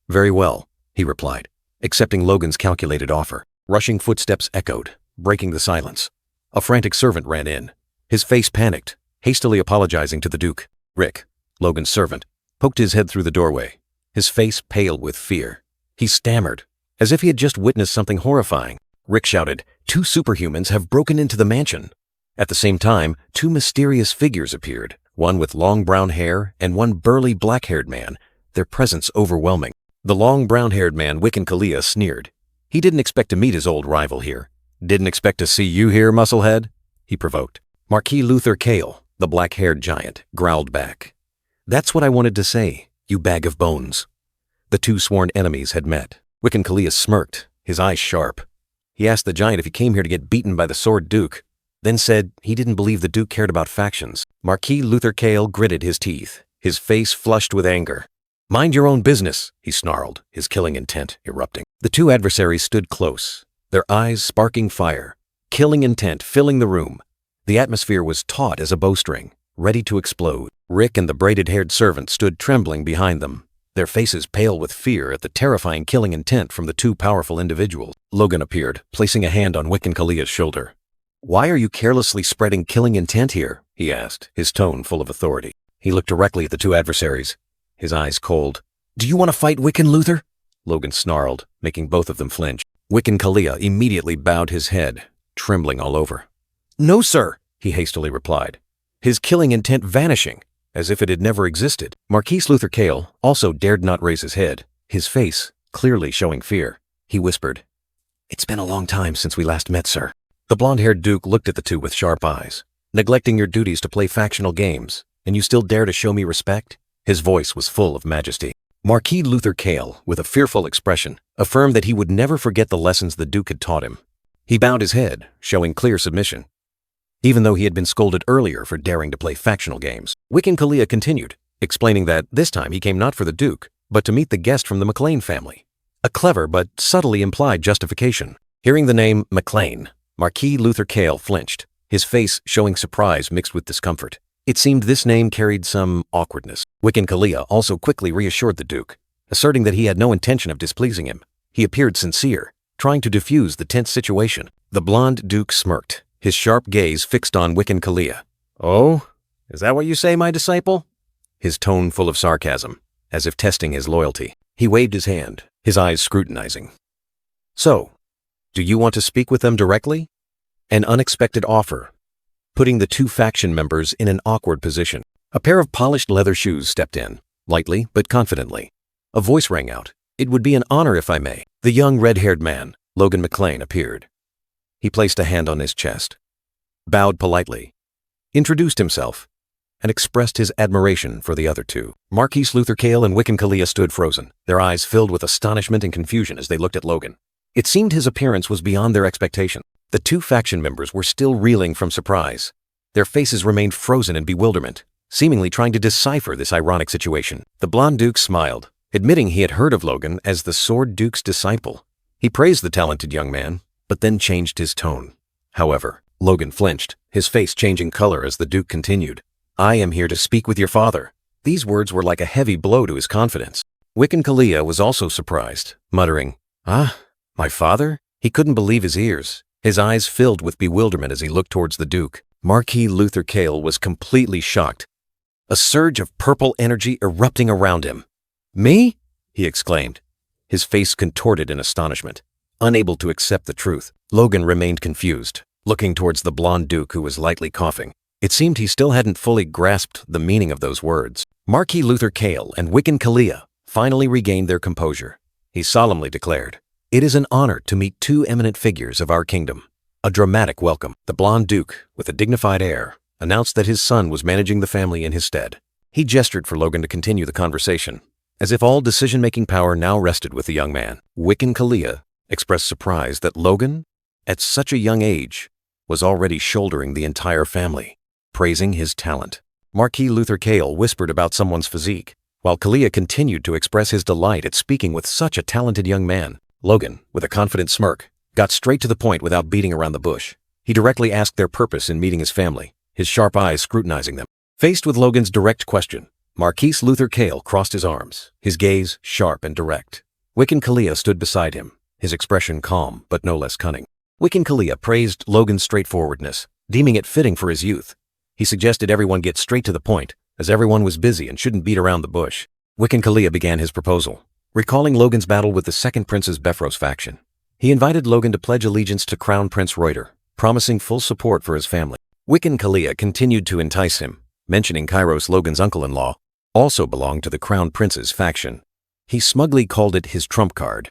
S1: Very well, he replied, accepting Logan's calculated offer. Rushing footsteps echoed, breaking the silence. A frantic servant ran in, his face panicked, hastily apologizing to the Duke. Rick, Logan's servant, poked his head through the doorway, his face pale with fear. He stammered, as if he had just witnessed something horrifying. Rick shouted, 2 superhumans have broken into the mansion. At the same time, 2 mysterious figures appeared, one with long brown hair and one burly black-haired man, their presence overwhelming. The long brown-haired man, Wiccan Kalia, sneered. He didn't expect to meet his old rival here. Didn't expect to see you here, musclehead? He provoked. Marquis Luther Kale, the black-haired giant, growled back. That's what I wanted to say, you bag of bones. The 2 sworn enemies had met. Wiccan Kalia smirked, his eyes sharp. He asked the giant if he came here to get beaten by the Sword Duke, then said he didn't believe the Duke cared about factions. Marquis Luther Kale gritted his teeth, his face flushed with anger. Mind your own business, he snarled, his killing intent erupting. The 2 adversaries stood close, their eyes sparking fire, killing intent filling the room. The atmosphere was taut as a bowstring, ready to explode. Rick and the braided-haired servant stood trembling behind them, their faces pale with fear at the terrifying killing intent from the 2 powerful individuals. Logan appeared, placing a hand on Wiccan Kalia's shoulder. Why are you carelessly spreading killing intent here? He asked, his tone full of authority. He looked directly at the 2 adversaries, his eyes cold. Do you want to fight Wiccan Luther? Logan snarled, making both of them flinch. Wiccan Kalia immediately bowed his head, trembling all over. No, sir, he hastily replied, his killing intent vanishing, as if it had never existed. Marquis Luther Kale also dared not raise his head, his face clearly showing fear. He whispered, It's been a long time since we last met, sir. The blonde-haired Duke looked at the 2 with sharp eyes. Neglecting your duties to play factional games, and you still dare to show me respect? His voice was full of majesty. Marquis Luther Kale, with a fearful expression, affirmed that he would never forget the lessons the Duke had taught him. He bowed his head, showing clear submission, even though he had been scolded earlier for daring to play factional games. Wiccan Kalia continued, explaining that this time he came not for the Duke, but to meet the guest from the McLean family. A clever but subtly implied justification. Hearing the name McLean, Marquis Luther Kale flinched, his face showing surprise mixed with discomfort. It seemed this name carried some awkwardness. Wiccan Kalia also quickly reassured the Duke, asserting that he had no intention of displeasing him. He appeared sincere, trying to diffuse the tense situation. The blonde Duke smirked, his sharp gaze fixed on Wiccan Kalia. Oh, is that what you say, my disciple? His tone full of sarcasm, as if testing his loyalty. He waved his hand, his eyes scrutinizing. So, do you want to speak with them directly? An unexpected offer, putting the 2 faction members in an awkward position. A pair of polished leather shoes stepped in, lightly but confidently. A voice rang out. It would be an honor if I may. The young red-haired man, Logan McLean, appeared. He placed a hand on his chest, bowed politely, introduced himself, and expressed his admiration for the other 2. Marquis Luther Kale and Wiccan Kalia stood frozen, their eyes filled with astonishment and confusion as they looked at Logan. It seemed his appearance was beyond their expectation. The 2 faction members were still reeling from surprise. Their faces remained frozen in bewilderment, seemingly trying to decipher this ironic situation. The blonde Duke smiled, admitting he had heard of Logan as the Sword Duke's disciple.
S2: He praised the talented young man, but then changed his tone. However, Logan flinched, his face changing color as the Duke continued. I am here to speak with your father. These words were like a heavy blow to his confidence. Wiccan Kalia was also surprised, muttering, "Ah, my father?" He couldn't believe his ears. His eyes filled with bewilderment as he looked towards the Duke. Marquis Luther Kale was completely shocked, a surge of purple energy erupting around him. "Me?" he exclaimed, his face contorted in astonishment. Unable to accept the truth, Logan remained confused, looking towards the blonde Duke who was lightly coughing. It seemed he still hadn't fully grasped the meaning of those words. Marquis Luther Kale and Wiccan Kalia finally regained their composure. He solemnly declared, "It is an honor to meet two eminent figures of our kingdom." A dramatic welcome. The blonde Duke, with a dignified air, announced that his son was managing the family in his stead. He gestured for Logan to continue the conversation, as if all decision-making power now rested with the young man. Wiccan Kalia expressed surprise that Logan, at such a young age, was already shouldering the entire family, praising his talent. Marquis Luther Kale whispered about someone's physique, while Kalia continued to express his delight at speaking with such a talented young man. Logan, with a confident smirk, got straight to the point without beating around the bush. He directly asked their purpose in meeting his family, his sharp eyes scrutinizing them. Faced with Logan's direct question, Marquis Luther Kale crossed his arms, his gaze sharp and direct. Wiccan Kalia stood beside him, his expression calm but no less cunning. Wiccan Kalia praised Logan's straightforwardness, deeming it fitting for his youth. He suggested everyone get straight to the point, as everyone was busy and shouldn't beat around the bush. Wiccan Kalia began his proposal, recalling Logan's battle with the Second Prince's Befros faction. He invited Logan to pledge allegiance to Crown Prince Reuter, promising full support for his family. Wiccan Kalia continued to entice him, mentioning Kairos, Logan's uncle-in-law, also belonged to the Crown Prince's faction. He smugly called it his trump card.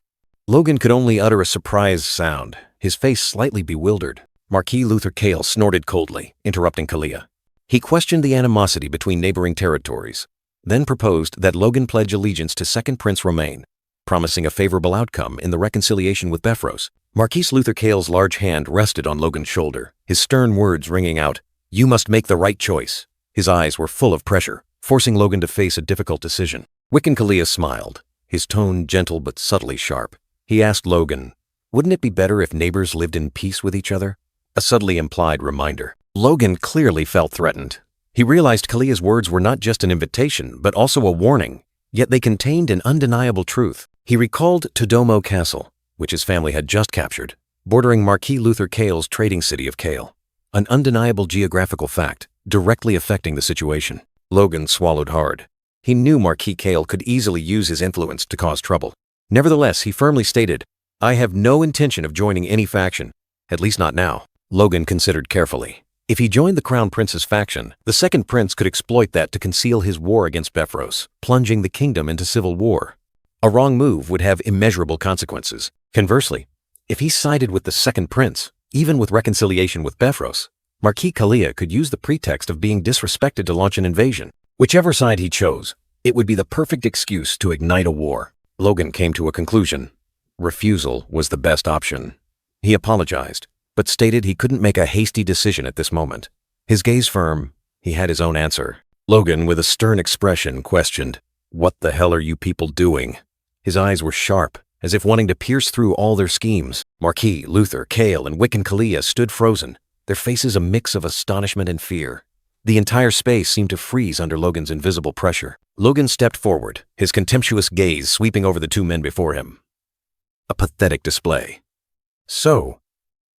S2: Logan could only utter a surprised sound, his face slightly bewildered. Marquis Luther Kale snorted coldly, interrupting Kalia. He questioned the animosity between neighboring territories, then proposed that Logan pledge allegiance to Second Prince Romain, promising a favorable outcome in the reconciliation with Befros. Marquis Luther Kale's large hand rested on Logan's shoulder, his stern words ringing out, "You must make the right choice." His eyes were full of pressure, forcing Logan to face a difficult decision. Wiccan Kalia smiled, his tone gentle but subtly sharp. He asked Logan, "Wouldn't it be better if neighbors lived in peace with each other?" A subtly implied reminder. Logan clearly felt threatened. He realized Kalia's words were not just an invitation, but also a warning, yet they contained an undeniable truth. He recalled Todomo Castle, which his family had just captured, bordering Marquis Luther Kale's trading city of Kale, an undeniable geographical fact directly affecting the situation. Logan swallowed hard. He knew Marquis Kale could easily use his influence to cause trouble. Nevertheless, he firmly stated, "I have no intention of joining any faction, at least not now." Logan considered carefully. If he joined the Crown Prince's faction, the Second Prince could exploit that to conceal his war against Befros, plunging the kingdom into civil war. A wrong move would have immeasurable consequences. Conversely, if he sided with the Second Prince, even with reconciliation with Befros, Marquis Kalia could use the pretext of being disrespected to launch an invasion. Whichever side he chose, it would be the perfect excuse to ignite a war. Logan came to a conclusion. Refusal was the best option. He apologized, but stated he couldn't make a hasty decision at this moment. His gaze firm, he had his own answer. Logan, with a stern expression, questioned, "What the hell are you people doing?" His eyes were sharp, as if wanting to pierce through all their schemes. Marquis, Luther, Kale, and Wiccan Kalia stood frozen, their faces a mix of astonishment and fear. The entire space seemed to freeze under Logan's invisible pressure. Logan stepped forward, his contemptuous gaze sweeping over the two men before him. A pathetic display. "So,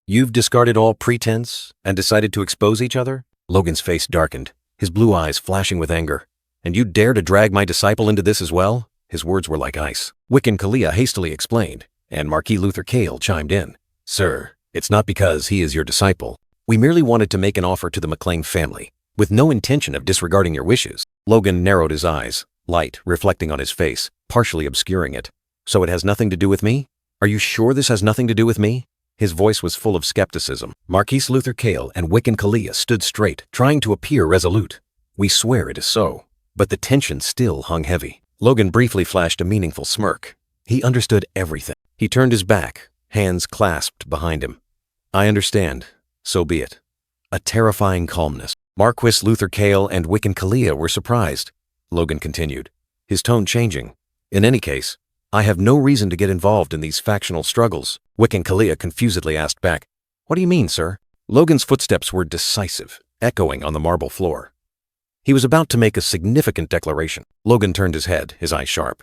S2: you've discarded all pretense and decided to expose each other?" Logan's face darkened, his blue eyes flashing with anger. "And you dare to drag my disciple into this as well?" His words were like ice. Wiccan Kalia hastily explained, and Marquis Luther Kale chimed in. "Sir, it's not because he is your disciple. We merely wanted to make an offer to the McLean family, with no intention of disregarding your wishes." Logan narrowed his eyes, light reflecting on his face, partially obscuring it. "So it has nothing to do with me? Are you sure this has nothing to do with me?" His voice was full of skepticism. Marquis Luther Kale and Wiccan Kalia stood straight, trying to appear resolute. "We swear it is so." But the tension still hung heavy. Logan briefly flashed a meaningful smirk. He understood everything. He turned his back, hands clasped behind him. "I understand. So be it." A terrifying calmness. Marquis Luther Kale and Wiccan Kalia were surprised. Logan continued, his tone changing. "In any case,
S1: I have no reason to get involved in these factional struggles. Wiccan Kalia confusedly asked back, What do you mean, sir? Logan's footsteps were decisive, echoing on the marble floor. He was about to make a significant declaration. Logan turned his head, his eyes sharp.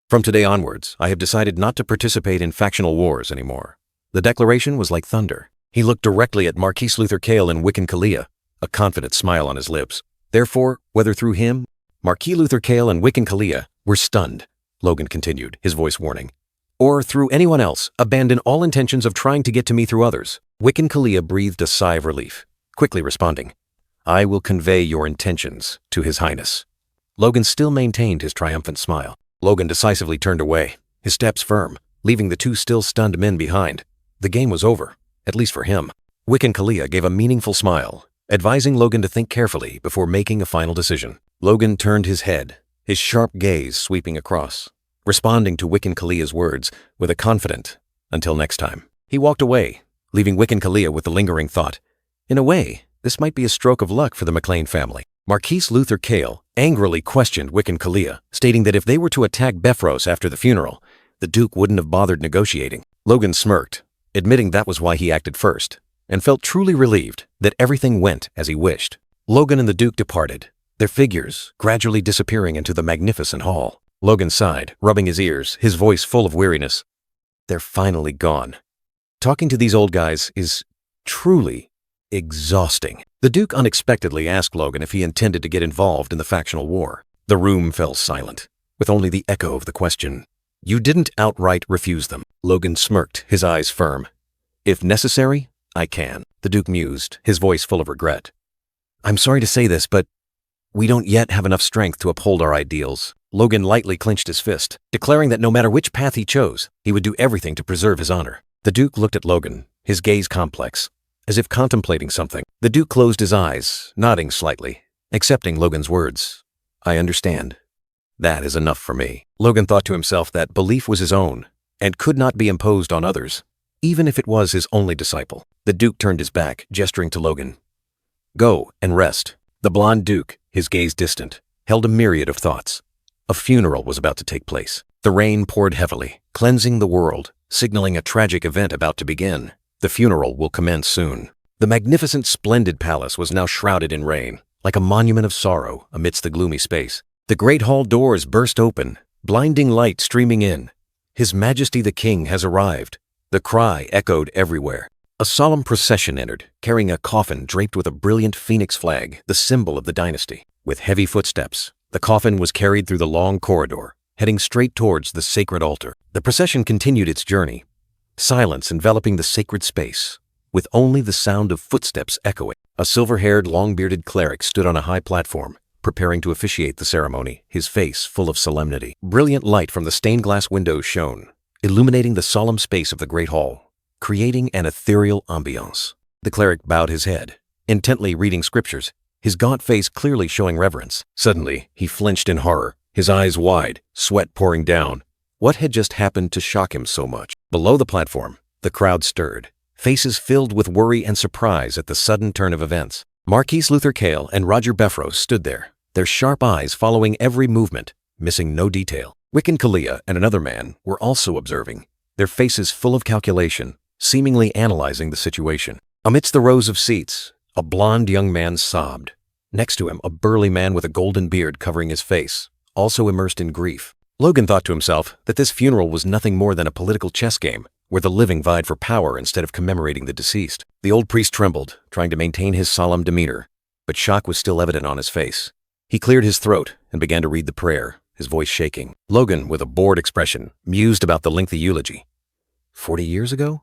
S1: From today onwards, I have decided not to participate in factional wars anymore. The declaration was like thunder. He looked directly at Marquis Luther Kale and Wiccan Kalia, a confident smile on his lips. Therefore, whether through him, Marquis Luther Kale and Wiccan Kalia were stunned, Logan continued, his voice warning, or through anyone else, abandon all intentions of trying to get to me through others. Wiccan Kalia breathed a sigh of relief, quickly responding, I will convey your intentions to His Highness. Logan still maintained his triumphant smile. Logan decisively turned away, his steps firm, leaving the two still stunned men behind. The game was over, at least for him. Wiccan Kalia gave a meaningful smile, advising Logan to think carefully before making a final decision. Logan turned his head, his sharp gaze sweeping across, responding to Wiccan Kalia's words with a confident, until next time. He walked away, leaving Wiccan Kalia with the lingering thought, in a way, this might be a stroke of luck for the McLean family. Marquis Luther Kale angrily questioned Wiccan Kalia, stating that if they were to attack Befros after the funeral, the Duke wouldn't have bothered negotiating. Logan smirked, admitting that was why he acted first, and felt truly relieved that everything went as he wished. Logan and the Duke departed, their figures gradually disappearing into the magnificent hall. Logan sighed, rubbing his ears, his voice full of weariness. They're finally gone. Talking to these old guys is truly exhausting. The Duke unexpectedly asked Logan if he intended to get involved in the factional war. The room fell silent, with only the echo of the question. You didn't outright refuse them. Logan smirked, his eyes firm. If necessary, I can. The Duke mused, his voice full of regret. I'm sorry to say this, but we don't yet have enough strength to uphold our ideals. Logan lightly clenched his fist, declaring that no matter which path he chose, he would do everything to preserve his honor. The Duke looked at Logan, his gaze complex, as if contemplating something. The Duke closed his eyes, nodding slightly, accepting Logan's words. I understand. That is enough for me. Logan thought to himself that belief was his own, and could not be imposed on others, even if it was his only disciple. The Duke turned his back, gesturing to Logan. Go and rest. The blonde Duke, his gaze distant, held a myriad of thoughts. A funeral was about to take place. The rain poured heavily, cleansing the world, signaling a tragic event about to begin. The funeral will commence soon. The magnificent, splendid palace was now shrouded in rain, like a monument of sorrow amidst the gloomy space. The great hall doors burst open, blinding light streaming in. His Majesty the King has arrived. The cry echoed everywhere. A solemn procession entered, carrying a coffin draped with a brilliant phoenix flag, the symbol of the dynasty. With heavy footsteps, the coffin was carried through the long corridor, heading straight towards the sacred altar. The procession continued its journey, silence enveloping the sacred space, with only the sound of footsteps echoing. A silver-haired, long-bearded cleric stood on a high platform, preparing to officiate the ceremony, his face full of solemnity. Brilliant light from the stained-glass windows shone, illuminating the solemn space of the great hall, creating an ethereal ambiance. The cleric bowed his head, intently reading scriptures, his gaunt face clearly showing reverence. Suddenly, he flinched in horror, his eyes wide, sweat pouring down. What had just happened to shock him so much? Below the platform, the crowd stirred, faces filled with worry and surprise at the sudden turn of events. Marquis Luther Kale and Roger Befros stood there, their sharp eyes following every movement, missing no detail. Wiccan Kalia and another man were also observing, their faces full of calculation, seemingly analyzing the situation. Amidst the rows of seats, a blond young man sobbed. Next to him, a burly man with a golden beard covering his face, also immersed in grief. Logan thought to himself that this funeral was nothing more than a political chess game, where the living vied for power instead of commemorating the deceased. The old priest trembled, trying to maintain his solemn demeanor, but shock was still evident on his face. He cleared his throat and began to read the prayer, his voice shaking. Logan, with a bored expression, mused about the lengthy eulogy. 40 years ago?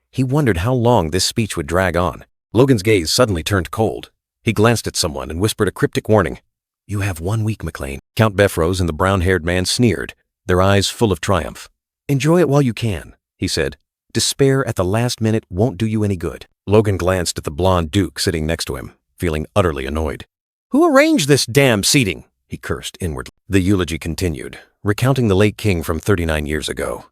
S1: He wondered how long this speech would drag on. Logan's gaze suddenly turned cold. He glanced at someone and whispered a cryptic warning. You have 1 week, McLean. Count Befros and the brown-haired man sneered, their eyes full of triumph. Enjoy it while you can, he said. Despair at the last minute won't do you any good. Logan glanced at the blonde Duke sitting next to him, feeling utterly annoyed. Who arranged this damn seating? He cursed inwardly. The eulogy continued, recounting the late king from 39 years ago.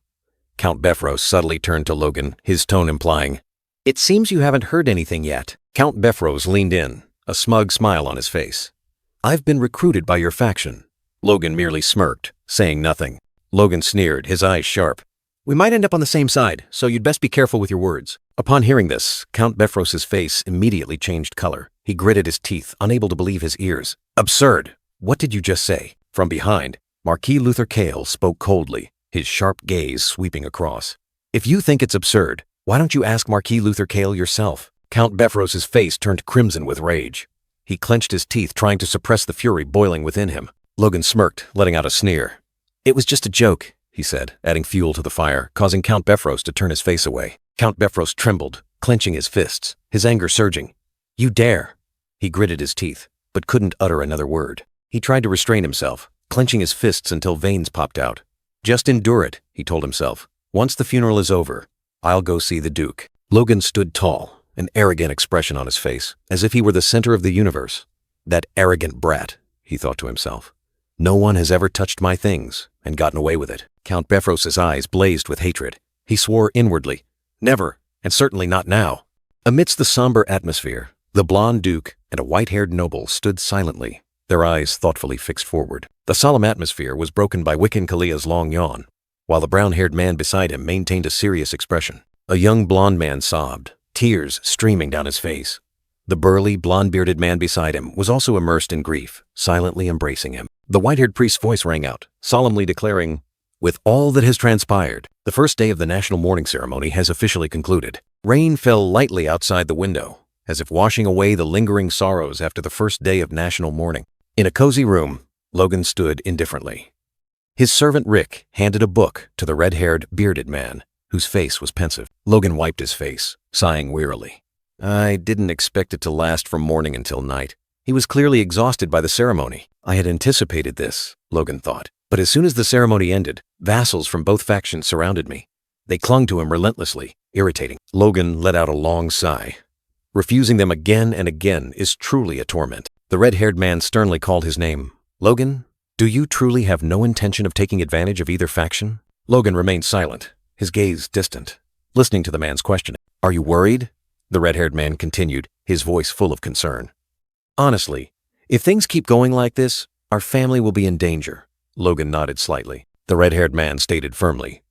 S1: Count Befros subtly turned to Logan, his tone implying, It seems you haven't heard anything yet. Count Befros leaned in, a smug smile on his face. I've been recruited by your faction. Logan merely smirked, saying nothing.
S2: Logan sneered, his eyes sharp. We might end up on the same side, so you'd best be careful with your words. Upon hearing this, Count Befros's face immediately changed color. He gritted his teeth, unable to believe his ears. Absurd! What did you just say? From behind, Marquis Luther Cale spoke coldly, his sharp gaze sweeping across. If you think it's absurd, why don't you ask Marquis Luther Cale yourself? Count Befros's face turned crimson with rage. He clenched his teeth, trying to suppress the fury boiling within him. Logan smirked, letting out a sneer. It was just a joke, he said, adding fuel to the fire, causing Count Befros to turn his face away. Count Befros trembled, clenching his fists, his anger surging. You dare! He gritted his teeth, but couldn't utter another word. He tried to restrain himself, clenching his fists until veins popped out. Just endure it, he told himself. Once the funeral is over, I'll go see the Duke. Logan stood tall, an arrogant expression on his face, as if he were the center of the universe. That arrogant brat, he thought to himself. No one has ever touched my things and gotten away with it. Count Befros's eyes blazed with hatred. He swore inwardly, never, and certainly not now. Amidst the somber atmosphere, the blonde duke and a white-haired noble stood silently, their eyes thoughtfully fixed forward. The solemn atmosphere was broken by Wiccan Kalia's long yawn, while the brown-haired man beside him maintained a serious expression. A young blonde man sobbed, tears streaming down his face. The burly, blonde-bearded man beside him was also immersed in grief, silently embracing him. The white-haired priest's voice rang out, solemnly declaring, with all that has transpired, the first day of the national mourning ceremony has officially concluded. Rain fell lightly outside the window, as if washing away the lingering sorrows after the first day of national mourning. In a cozy room, Logan stood indifferently. His servant Rick handed a book to the red-haired, bearded man, whose face was pensive. Logan wiped his face, sighing wearily. I didn't expect it to last from morning until night. He was clearly exhausted by the ceremony. I had anticipated this, Logan thought. But as soon as the ceremony ended, vassals from both factions surrounded me. They clung to him relentlessly, irritating. Logan let out a long sigh. Refusing them again and again is truly a torment. The red-haired man sternly called his name. Logan, do you truly have no intention of taking advantage of either faction? Logan remained silent, his gaze distant, listening to the man's questioning. Are you worried? The red-haired man continued, his voice full of concern. Honestly, if things keep going like this, our family will be in danger. Logan nodded slightly. The red-haired man stated firmly,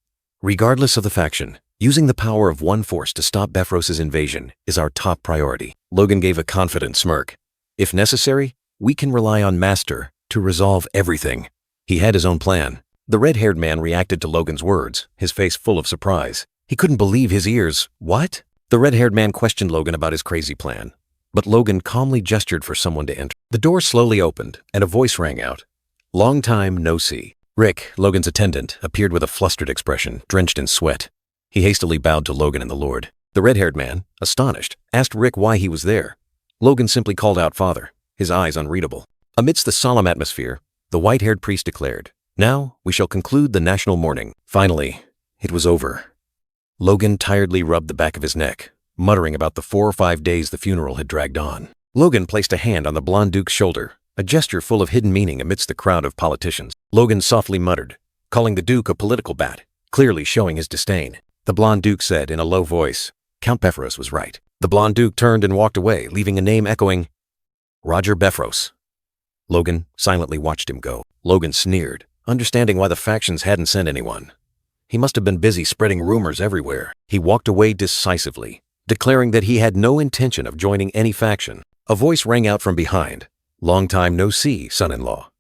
S2: regardless of the faction, using the power of one force to stop Befros's invasion is our top priority. Logan gave a confident smirk. If necessary, we can rely on Master to resolve everything. He had his own plan. The red-haired man reacted to Logan's words, his face full of surprise. He couldn't believe his ears. What? The red-haired man questioned Logan about his crazy plan, but Logan calmly gestured for someone to enter. The door slowly opened, and a voice rang out. Long time no see. Rick, Logan's attendant, appeared with a flustered expression, drenched in sweat. He hastily bowed to Logan and the Lord. The red-haired man, astonished, asked Rick why he was there. Logan simply called out Father, his eyes unreadable. Amidst the solemn atmosphere, the white-haired priest declared, Now we shall conclude the national mourning. Finally, it was over. Logan tiredly rubbed the back of his neck, muttering about the 4 or 5 days the funeral had dragged on. Logan placed a hand on the blonde duke's shoulder, a gesture full of hidden meaning amidst the crowd of politicians. Logan softly muttered, calling the duke a political bat, clearly showing his disdain. The blonde duke said in a low voice, Count Befros was right. The blonde duke turned and walked away, leaving a name echoing, Roger Befros. Logan silently watched him go. Logan sneered, understanding why the factions hadn't sent anyone. He must have been busy spreading rumors everywhere. He walked away decisively, declaring that he had no intention of joining any faction. A voice rang out from behind. Long time no see, son-in-law.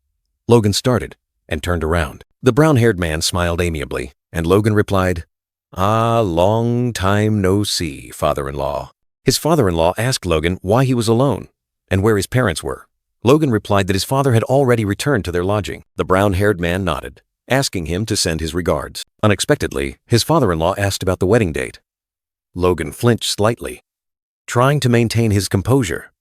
S2: Logan started and turned around. The brown-haired man smiled amiably, and Logan replied, Ah, long time no see, father-in-law. His father-in-law asked Logan why he was alone and where his parents were. Logan replied that his father had already returned to their lodging. The brown-haired man nodded, asking him to send his regards. Unexpectedly, his father-in-law asked about the wedding date. Logan flinched slightly, trying to maintain his composure.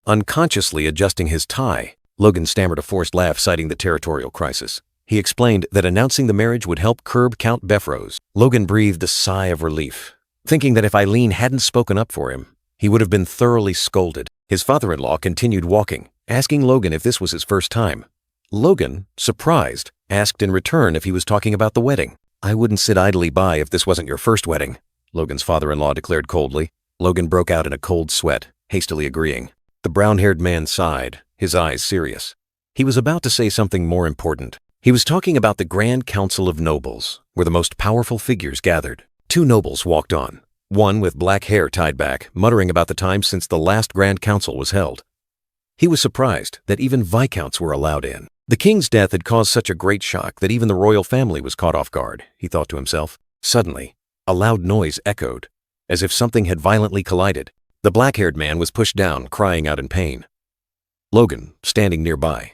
S2: Unconsciously adjusting his tie, Logan stammered a forced laugh, citing the territorial crisis. He explained that announcing the marriage would help curb Count Befros. Logan breathed a sigh of relief, thinking that if Eileen hadn't spoken up for him, he would have been thoroughly scolded. His father-in-law continued walking, asking Logan if this was his first time. Logan, surprised, asked in return if he was talking about the wedding. I wouldn't sit idly by if this wasn't your first wedding, Logan's father-in-law declared coldly. Logan broke out in a cold sweat, hastily agreeing. The brown-haired man sighed, his eyes serious. He was about to say something more important,
S1: He was talking about the Grand Council of Nobles, where the most powerful figures gathered. Two nobles walked on, one with black hair tied back, muttering about the time since the last Grand Council was held. He was surprised that even viscounts were allowed in. The king's death had caused such a great shock that even the royal family was caught off guard, he thought to himself. Suddenly, a loud noise echoed, as if something had violently collided. The black-haired man was pushed down, crying out in pain. Logan, standing nearby,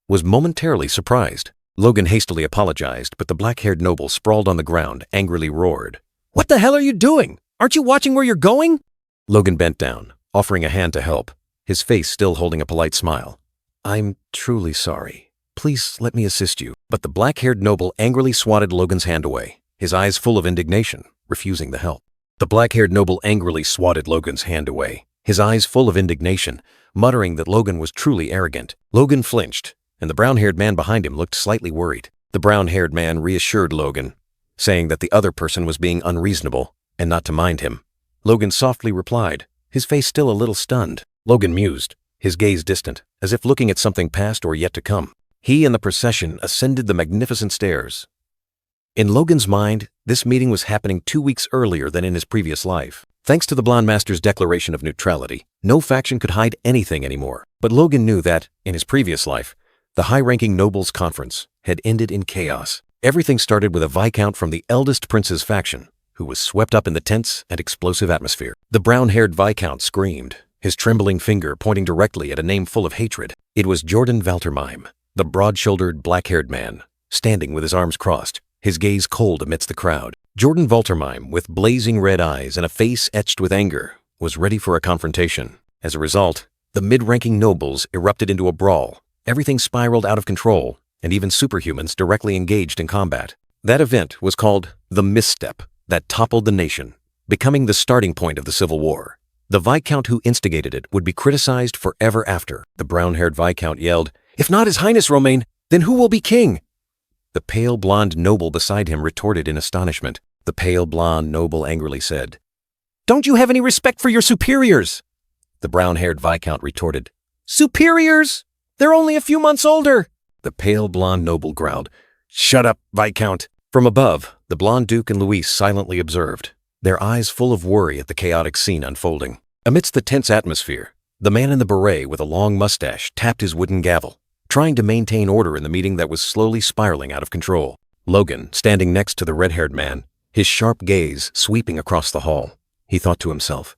S1: was momentarily surprised. Logan hastily apologized, but the black-haired noble sprawled on the ground, angrily roared.
S4: What the hell are you doing? Aren't you watching where you're going?
S1: Logan bent down, offering a hand to help, his face still holding a polite smile. I'm truly sorry. Please let me assist you. But the black-haired noble angrily swatted Logan's hand away, his eyes full of indignation, refusing the help. The black-haired noble angrily swatted Logan's hand away, his eyes full of indignation, muttering that Logan was truly arrogant. Logan flinched, and the brown-haired man behind him looked slightly worried. The brown-haired man reassured Logan, saying that the other person was being unreasonable and not to mind him. Logan softly replied, his face still a little stunned. Logan mused, his gaze distant, as if looking at something past or yet to come. He and the procession ascended the magnificent stairs. In Logan's mind, this meeting was happening 2 weeks earlier than in his previous life. Thanks to the Blonde Master's declaration of neutrality, no faction could hide anything anymore. But Logan knew that, in his previous life, the high-ranking nobles' conference had ended in chaos. Everything started with a viscount from the eldest prince's faction, who was swept up in the tense and explosive atmosphere. The brown-haired viscount screamed, his trembling finger pointing directly at a name full of hatred. It was Jordan Valtermeim, the broad-shouldered, black-haired man, standing with his arms crossed, his gaze cold amidst the crowd. Jordan Valtermeim, with blazing red eyes and a face etched with anger, was ready for a confrontation. As a result, the mid-ranking nobles erupted into a brawl. Everything spiraled out of control, and even superhumans directly engaged in combat. That event was called the misstep that toppled the nation, becoming the starting point of the Civil War. The viscount who instigated it would be criticized forever after. The brown-haired viscount yelled, "If not His Highness Romain, then who will be king?" The pale blonde noble beside him retorted in astonishment. The pale blonde noble angrily said,
S4: Don't you have any respect for your superiors?
S1: The brown-haired viscount retorted,
S4: Superiors? They're only a few months older.
S1: The pale blonde noble growled, "Shut up, viscount." From above, the blonde duke and Louise silently observed, their eyes full of worry at the chaotic scene unfolding. Amidst the tense atmosphere, the man in the beret with a long mustache tapped his wooden gavel, trying to maintain order in the meeting that was slowly spiraling out of control. Logan, standing next to the red-haired man, his sharp gaze sweeping across the hall, he thought to himself,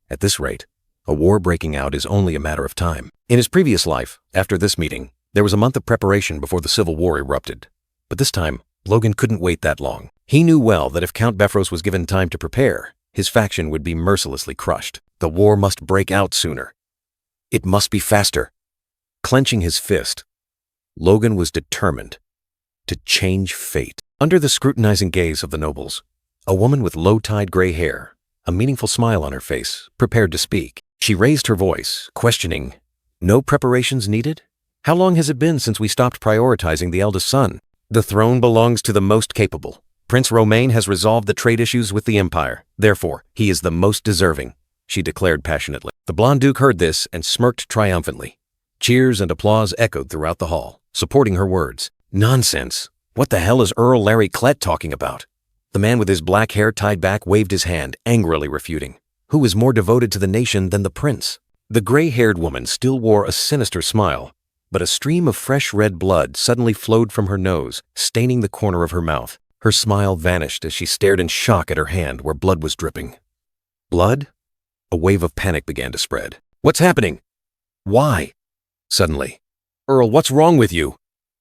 S1: at this rate, a war breaking out is only a matter of time. In his previous life, after this meeting, there was a month of preparation before the Civil War erupted. But this time, Logan couldn't wait that long. He knew well that if Count Befros was given time to prepare, his faction would be mercilessly crushed. The war must break out sooner. It must be faster. Clenching his fist, Logan was determined to change fate. Under the scrutinizing gaze of the nobles, a woman with low-tied gray hair, a meaningful smile on her face, prepared to speak. She raised her voice, questioning, "No preparations needed? How long has it been since we stopped prioritizing the eldest son? The throne belongs to the most capable. Prince Romain has resolved the trade issues with the Empire. Therefore, he is the most deserving," she declared passionately. The blonde duke heard this and smirked triumphantly. Cheers and applause echoed throughout the hall, supporting her words. Nonsense! What the hell is Earl Larry Klett talking about? The man with his black hair tied back waved his hand, angrily refuting. Who is more devoted to the nation than the prince? The gray-haired woman still wore a sinister smile, but a stream of fresh red blood suddenly flowed from her nose, staining the corner of her mouth. Her smile vanished as she stared in shock at her hand where blood was dripping. Blood? A wave of panic began to spread. What's happening? Why? Suddenly, Earl, what's wrong with you?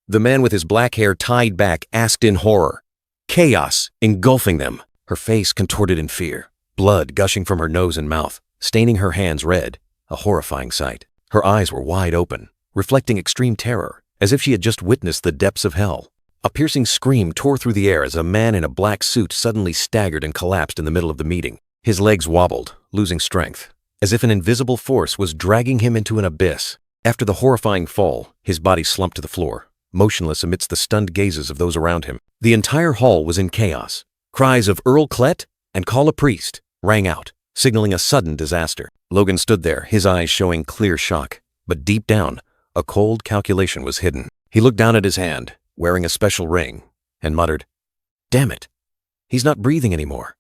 S1: The man with his black hair tied back asked in horror. Chaos engulfing them. Her face contorted in fear, blood gushing from her nose and mouth, staining her hands red, a horrifying sight. Her eyes were wide open, reflecting extreme terror, as if she had just witnessed the depths of hell. A piercing scream tore through the air as a man in a black suit suddenly staggered and collapsed in the middle of the meeting. His legs wobbled, losing strength, as if an invisible force was dragging him into an abyss. After the horrifying fall, his body slumped to the floor, motionless amidst the stunned gazes of those around him. The entire hall was in chaos. Cries of "Earl Klett" and "Call a priest" rang out, signaling a sudden disaster. Logan stood there, his eyes showing clear shock, but deep down, a cold calculation was hidden. He looked down at his hand,
S2: wearing a special ring, and muttered, "Damn it, he's not breathing anymore."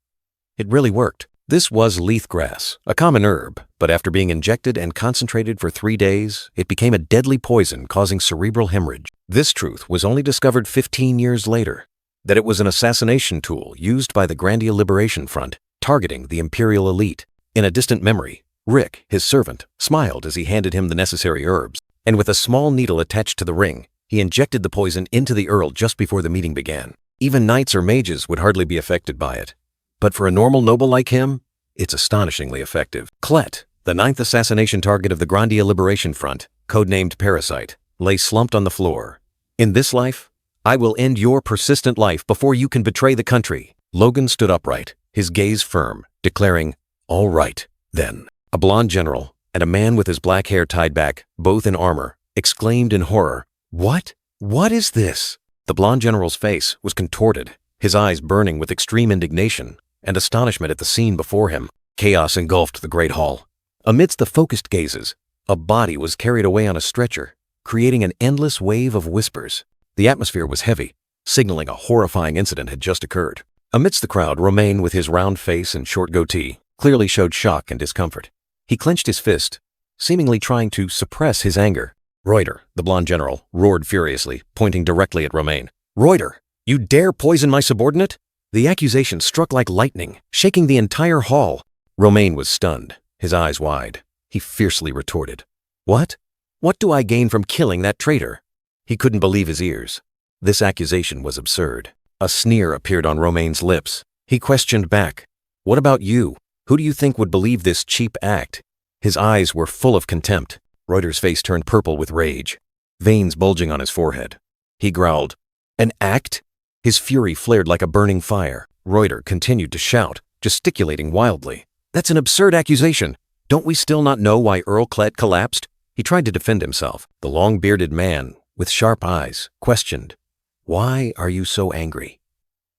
S2: It really worked. This was leaf grass, a common herb, but after being injected and concentrated for 3 days, it became a deadly poison causing cerebral hemorrhage. This truth was only discovered 15 years later, that it was an assassination tool used by the Grandia Liberation Front, targeting the imperial elite. In a distant memory, Rick, his servant, smiled as he handed him the necessary herbs, and with a small needle attached to the ring, he injected the poison into the Earl just before the meeting began. Even knights or mages would hardly be affected by it. But for a normal noble like him, it's astonishingly effective. Clet, the 9th assassination target of the Grandia Liberation Front, codenamed Parasite, lay slumped on the floor. "In this life, I will end your persistent life before you can betray the country." Logan stood upright, his gaze firm, declaring, "All right, then." A blonde general and a man with his black hair tied back, both in armor, exclaimed in horror, "What? What is this?" The blonde general's face was contorted, his eyes burning with extreme indignation and astonishment at the scene before him. Chaos engulfed the great hall. Amidst the focused gazes, a body was carried away on a stretcher, creating an endless wave of whispers. The atmosphere was heavy, signaling a horrifying incident had just occurred. Amidst the crowd, Romain, with his round face and short goatee, clearly showed shock and discomfort. He clenched his fist, seemingly trying to suppress his anger. Reuter, the blonde general, roared furiously, pointing directly at Romain. "Reuter, you dare poison my subordinate?" The accusation struck like lightning, shaking the entire hall. Romain was stunned, his eyes wide. He fiercely retorted, "What? What do I gain from killing that traitor?" He couldn't believe his ears. This accusation was absurd. A sneer appeared on Romain's lips. He questioned back, "What about you? Who do you think would believe this cheap act?" His eyes were full of contempt. Reuter's face turned purple with rage, veins bulging on his forehead. He growled, "An act?" His fury flared like a burning fire. Reuter continued to shout, gesticulating wildly. "That's an absurd accusation. Don't we still not know why Earl Clet collapsed?" He tried to defend himself. The long-bearded man, with sharp eyes, questioned, "Why are you so angry?"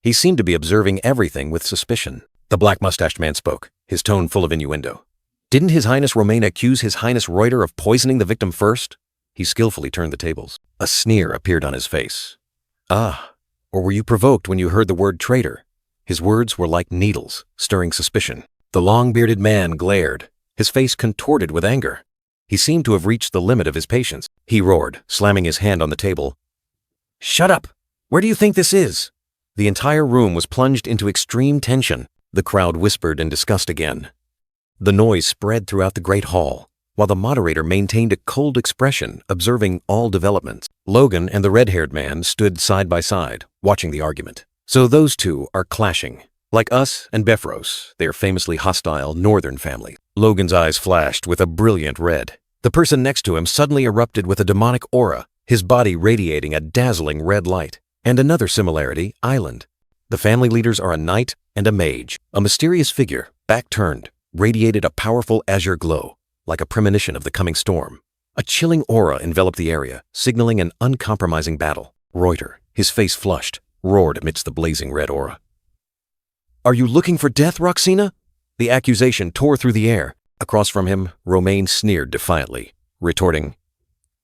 S2: He seemed to be observing everything with suspicion. The black-mustached man spoke, his tone full of innuendo. "Didn't His Highness Romain accuse His Highness Reuter of poisoning the victim first?" He skillfully turned the tables. A sneer appeared on his face. "Ah, or were you provoked when you heard the word traitor?" His words were like needles, stirring suspicion. The long-bearded man glared, his face contorted with anger. He seemed to have reached the limit of his patience. He roared, slamming his hand on the table. "Shut up! Where do you think this is?" The entire room was plunged into extreme tension. The crowd whispered in disgust again. The noise spread throughout the great hall, while the moderator maintained a cold expression, observing all developments. Logan and the red-haired man stood side by side, watching the argument. "So those two are clashing. Like us and Befros, they are famously hostile northern family." Logan's eyes flashed with a brilliant red. The person next to him suddenly erupted with a demonic aura, his body radiating a dazzling red light. And another similarity, Island. The family leaders are a knight and a mage. A mysterious figure, back turned, radiated a powerful azure glow, like a premonition of the coming storm. A chilling aura enveloped the area, signaling an uncompromising battle. Reuter, his face flushed, roared amidst the blazing red aura. "Are you looking for death, Roxina?" The accusation tore through the air. Across from him, Romain sneered defiantly, retorting,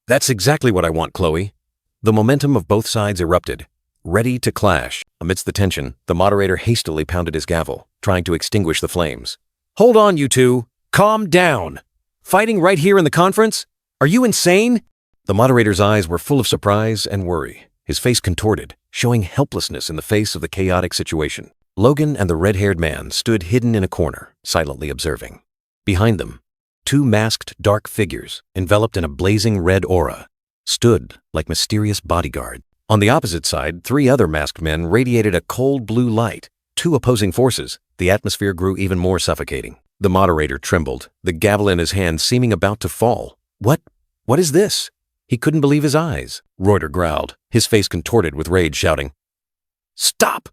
S2: "That's exactly what I want, Chloe." The momentum of both sides erupted, ready to clash. Amidst the tension, the moderator hastily pounded his gavel, trying to extinguish the flames. "Hold on, you two! Calm down! Fighting right here in the conference? Are you insane?" The moderator's eyes were full of surprise and worry, his face contorted, showing helplessness in the face of the chaotic situation. Logan and the red-haired man stood hidden in a corner, silently observing. Behind them, two masked dark figures, enveloped in a blazing red aura, stood like mysterious bodyguards. On the opposite side, 3 other masked men radiated a cold blue light. 2 opposing forces. The atmosphere grew even more suffocating. The moderator trembled, the gavel in his hand seeming about to fall. What is this?" He couldn't believe his eyes. Reuter growled, his face contorted with rage, shouting, "Stop!"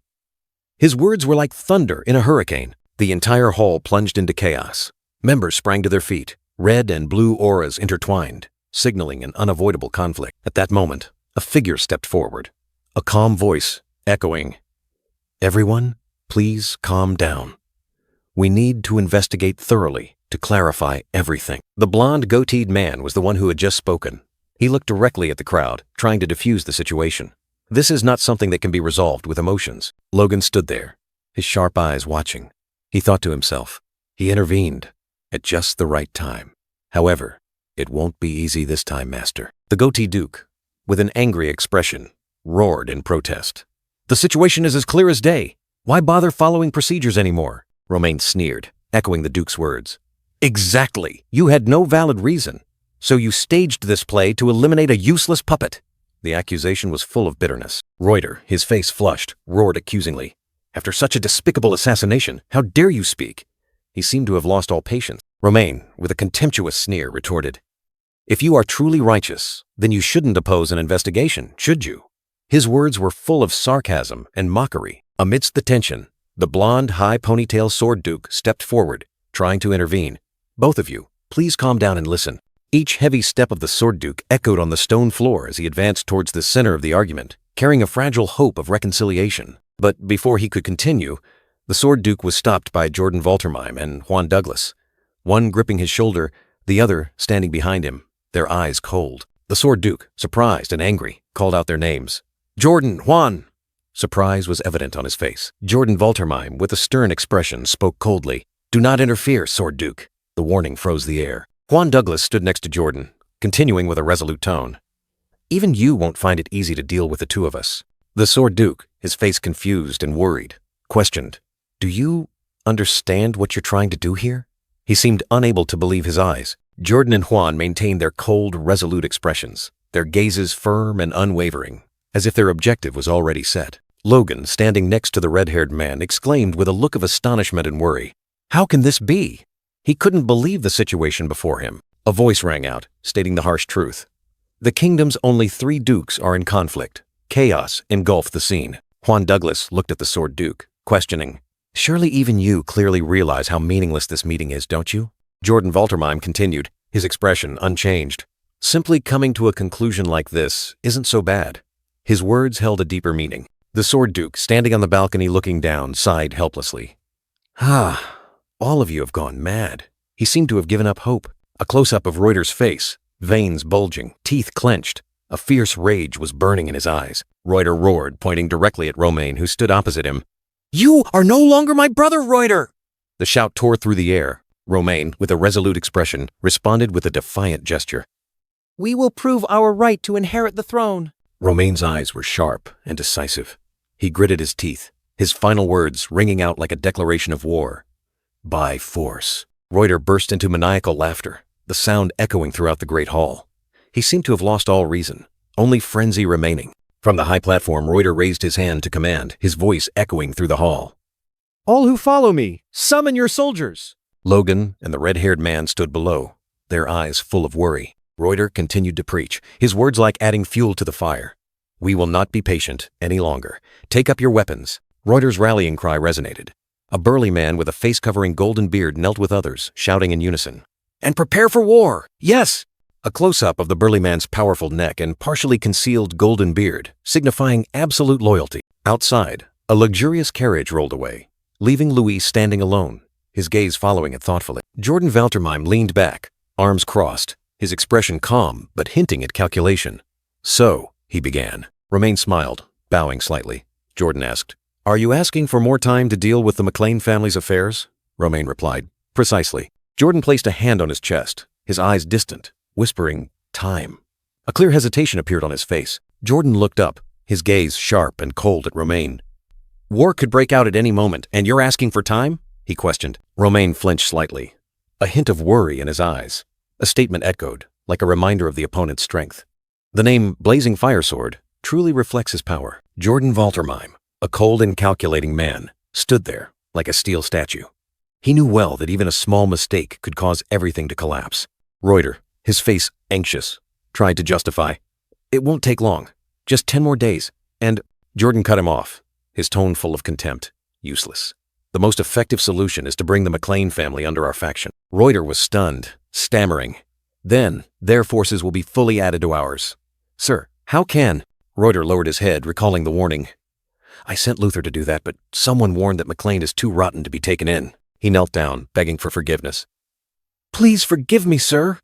S2: His words were like thunder in a hurricane. The entire hall plunged into chaos. Members sprang to their feet, red and blue auras intertwined, signaling an unavoidable conflict. At that moment, a figure stepped forward, a calm voice echoing, "Everyone, please calm down. We need to investigate thoroughly to clarify everything." The blonde, goateed man was the one who had just spoken. He looked directly at the crowd, trying to defuse the situation.
S1: This is not something that can be resolved with emotions. Logan stood there, his sharp eyes watching. He thought to himself, he intervened at just the right time. However, it won't be easy this time, Master. The goatee duke, with an angry expression, roared in protest. The situation is as clear as day. Why bother following procedures anymore? Romain sneered, echoing the duke's words. Exactly. You had no valid reason. So you staged this play to eliminate a useless puppet. The accusation was full of bitterness. Reuter, his face flushed, roared accusingly. After such a despicable assassination, how dare you speak? He seemed to have lost all patience. Romain, with a contemptuous sneer, retorted, If you are truly righteous, then you shouldn't oppose an investigation, should you? His words were full of sarcasm and mockery. Amidst the tension, the blonde, high ponytail sword duke stepped forward, trying to intervene. Both of you, please calm down and listen. Each heavy step of the sword duke echoed on the stone floor as he advanced towards the center of the argument, carrying a fragile hope of reconciliation. But before he could continue, the sword duke was stopped by Jordan Valtermeim and Juan Douglas, one gripping his shoulder, the other standing behind him, their eyes cold. The sword duke, surprised and angry, called out their names. Jordan, Juan! Surprise was evident on his face. Jordan Valtermeim, with a stern expression, spoke coldly. Do not interfere, sword duke. The warning froze the air. Juan Douglas stood next to Jordan, continuing with a resolute tone. Even you won't find it easy to deal with the two of us. The sword duke, his face confused and worried, questioned, Do you understand what you're trying to do here? He seemed unable to believe his eyes. Jordan and Juan maintained their cold, resolute expressions, their gazes firm and unwavering, as if their objective was already set. Logan, standing next to the red-haired man, exclaimed with a look of astonishment and worry, How can this be? He couldn't believe the situation before him. A voice rang out, stating the harsh truth. The kingdom's only 3 dukes are in conflict. Chaos engulfed the scene. Juan Douglas looked at the sword duke, questioning, Surely even you clearly realize how meaningless this meeting is, don't you? Jordan Valtermeim continued, his expression unchanged. Simply coming to a conclusion like this isn't so bad. His words held a deeper meaning. The sword duke, standing on the balcony looking down, sighed helplessly. All of you have gone mad. He seemed to have given up hope. A close-up of Reuter's face, veins bulging, teeth clenched. A fierce rage was burning in his eyes. Reuter roared, pointing directly at Romain, who stood opposite him. You are no longer my brother, Reuter! The shout tore through the air. Romain, with a resolute expression, responded with a defiant gesture.
S4: We will prove our right to inherit the throne.
S1: Romain's eyes were sharp and decisive. He gritted his teeth, his final words ringing out like a declaration of war. By force. Reuter burst into maniacal laughter, the sound echoing throughout the great hall. He seemed to have lost all reason, only frenzy remaining. From the high platform, Reuter raised his hand to command, his voice echoing through the hall.
S3: All who follow me, summon your soldiers.
S1: Logan and the red-haired man stood below, their eyes full of worry. Reuter continued to preach, his words like adding fuel to the fire. We will not be patient any longer. Take up your weapons. Reuter's rallying cry resonated. A burly man with a face-covering golden beard knelt with others, shouting in unison. And prepare for war! Yes! A close-up of the burly man's powerful neck and partially concealed golden beard, signifying absolute loyalty. Outside, a luxurious carriage rolled away, leaving Louis standing alone, his gaze following it thoughtfully. Jordan Valtermeim leaned back, arms crossed, his expression calm but hinting at calculation. So, he began. Romain smiled, bowing slightly. Jordan asked, Are you asking for more time to deal with the McLean family's affairs? Romain replied, Precisely. Jordan placed a hand on his chest, his eyes distant, whispering, Time. A clear hesitation appeared on his face. Jordan looked up, his gaze sharp and cold at Romain. War could break out at any moment, and you're asking for time? He questioned. Romain flinched slightly, a hint of worry in his eyes. A statement echoed, like a reminder of the opponent's strength. The name Blazing Firesword truly reflects his power. Jordan Valtermeim, a cold and calculating man, stood there like a steel statue. He knew well that even a small mistake could cause everything to collapse. Reuter, his face anxious, tried to justify. It won't take long. Just 10 more days. And Jordan cut him off, his tone full of contempt. Useless. The most effective solution is to bring the McLean family under our faction. Reuter was stunned, stammering. Then, their forces will be fully added to ours. Sir, how can? Reuter lowered his head, recalling the warning. I sent Luther to do that, but someone warned that McLean is too rotten to be taken in. He knelt down, begging for forgiveness. Please forgive me, sir.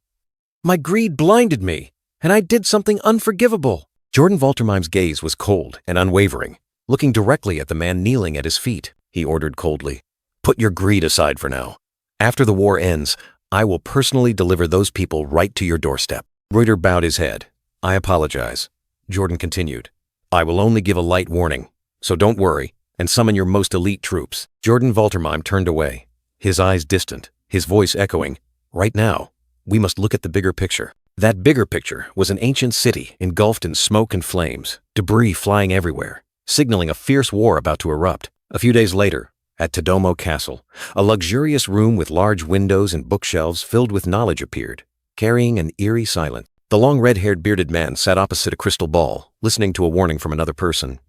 S1: My greed blinded me, and I did something unforgivable.
S2: Jordan Valtermime's gaze was cold and unwavering, looking directly at the man kneeling at his feet. He ordered coldly, "Put your greed aside for now. After the war ends, I will personally deliver those people right to your doorstep." Reuter bowed his head. "I apologize." Jordan continued, "I will only give a light warning, so don't worry, and summon your most elite troops." Jordan Valtermime turned away, his eyes distant, his voice echoing, "Right now, we must look at the bigger picture." That bigger picture was an ancient city engulfed in smoke and flames, debris flying everywhere, signaling a fierce war about to erupt. A few days later, at Todomo Castle, a luxurious room with large windows and bookshelves filled with knowledge appeared, carrying an eerie silence. The long red-haired bearded man sat opposite a crystal ball, listening to a warning from another person.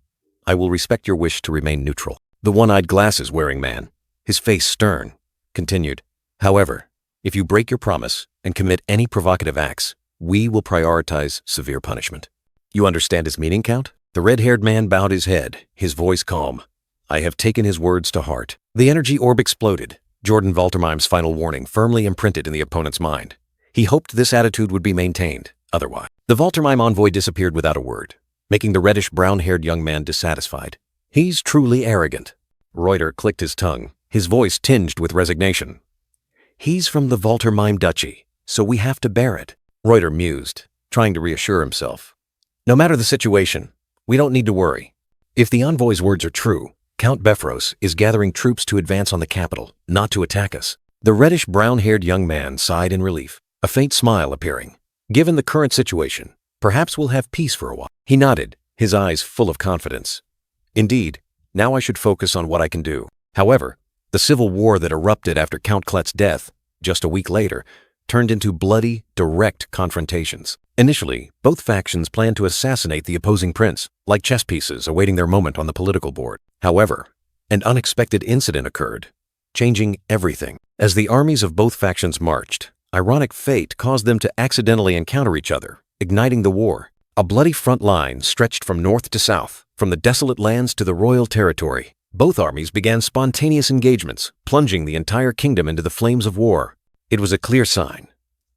S2: "I will respect your wish to remain neutral." The one-eyed glasses-wearing man, his face stern, continued, "However, if you break your promise and commit any provocative acts, we will prioritize severe punishment." "You understand his meaning, Count?" The red-haired man bowed his head, his voice calm. "I have taken his words to heart." The energy orb exploded, Jordan Valtermime's final warning firmly imprinted in the opponent's mind. He hoped this attitude would be maintained, otherwise. The Valtermime envoy disappeared without a word, making the reddish-brown-haired young man dissatisfied. "He's truly arrogant." Reuter clicked his tongue, his voice tinged with resignation. "He's from the Valtermime Duchy, so we have to bear it." Reuter mused, trying to reassure himself. "No matter the situation, we don't need to worry. If the envoy's words are true, Count Befros is gathering troops to advance on the capital, not to attack us." The reddish-brown-haired young man sighed in relief, a faint smile appearing. "Given the current situation, perhaps we'll have peace for a while." He nodded, his eyes full of confidence. "Indeed, now I should focus on what I can do." However, the civil war that erupted after Count Klett's death, just a week later, turned into bloody, direct confrontations. Initially, both factions planned to assassinate the opposing prince, like chess pieces awaiting their moment on the political board. However, an unexpected incident occurred, changing everything. As the armies of both factions marched, ironic fate caused them to accidentally encounter each other, igniting the war. A bloody front line stretched from north to south, from the desolate lands to the royal territory. Both armies began spontaneous engagements, plunging the entire kingdom into the flames of war. It was a clear sign.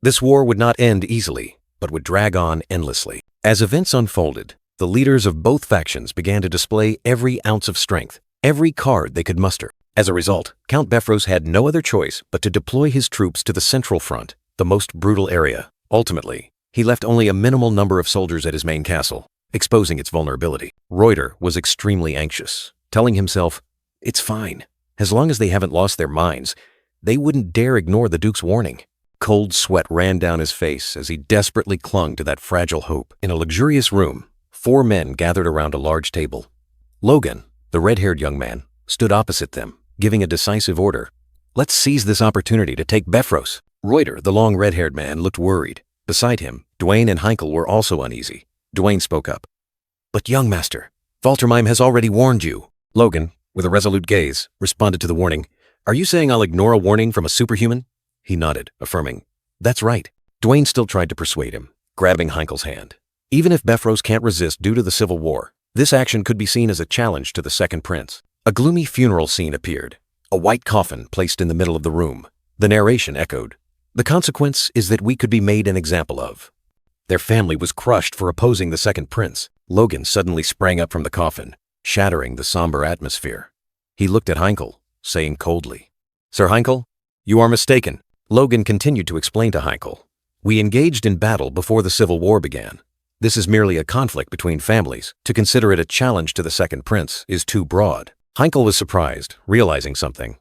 S2: This war would not end easily, but would drag on endlessly. As events unfolded, the leaders of both factions began to display every ounce of strength, every card they could muster. As a result, Count Befros had no other choice but to deploy his troops to the central front, the most brutal area. Ultimately, he left only a minimal number of soldiers at his main castle, exposing its vulnerability. Reuter was extremely anxious, telling himself, "It's fine. As long as they haven't lost their minds, they wouldn't dare ignore the Duke's warning." Cold sweat ran down his face as he desperately clung to that fragile hope. In a luxurious room, 4 men gathered around a large table. Logan, the red-haired young man, stood opposite them, giving a decisive order. "Let's seize this opportunity to take Befros." Reuter, the long red-haired man, looked worried. Beside him, Duane and Heinkel were also uneasy. Duane spoke up. "But young master, Valtermime has already warned you." Logan, with a resolute gaze, responded to the warning. "Are you saying I'll ignore a warning from a superhuman?" He nodded, affirming, "That's right." Duane still tried to persuade him, grabbing Heinkel's hand. Even if Befros can't resist due to the civil war, this action could be seen as a challenge to the second prince. A gloomy funeral scene appeared, a white coffin placed in the middle of the room. The narration echoed, "The consequence is that we could be made an example of." Their family was crushed for opposing the second prince. Logan suddenly sprang up from the coffin, shattering the somber atmosphere. He looked at Heinkel, saying coldly, "Sir Heinkel, you are mistaken." Logan continued to explain to Heinkel, "We engaged in battle before the Civil War began. This is merely a conflict between families. To consider it a challenge to the second prince is too broad." Heinkel was surprised, realizing something.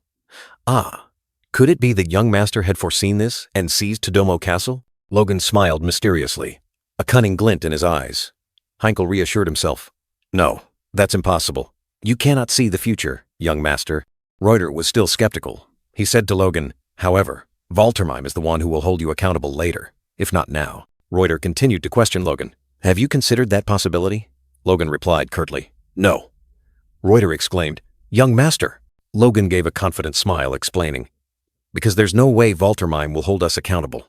S2: Could it be that young master had foreseen this and seized Todomo Castle? Logan smiled mysteriously, a cunning glint in his eyes. Heinkel reassured himself, "No, that's impossible. You cannot see the future, young master." Reuter was still skeptical. He said to Logan, "However, Valtermime is the one who will hold you accountable later, if not now." Reuter continued to question Logan. "Have you considered that possibility?" Logan replied curtly, "No." Reuter exclaimed, "Young master!" Logan gave a confident smile, explaining, "Because there's no way Valtermime will hold us accountable."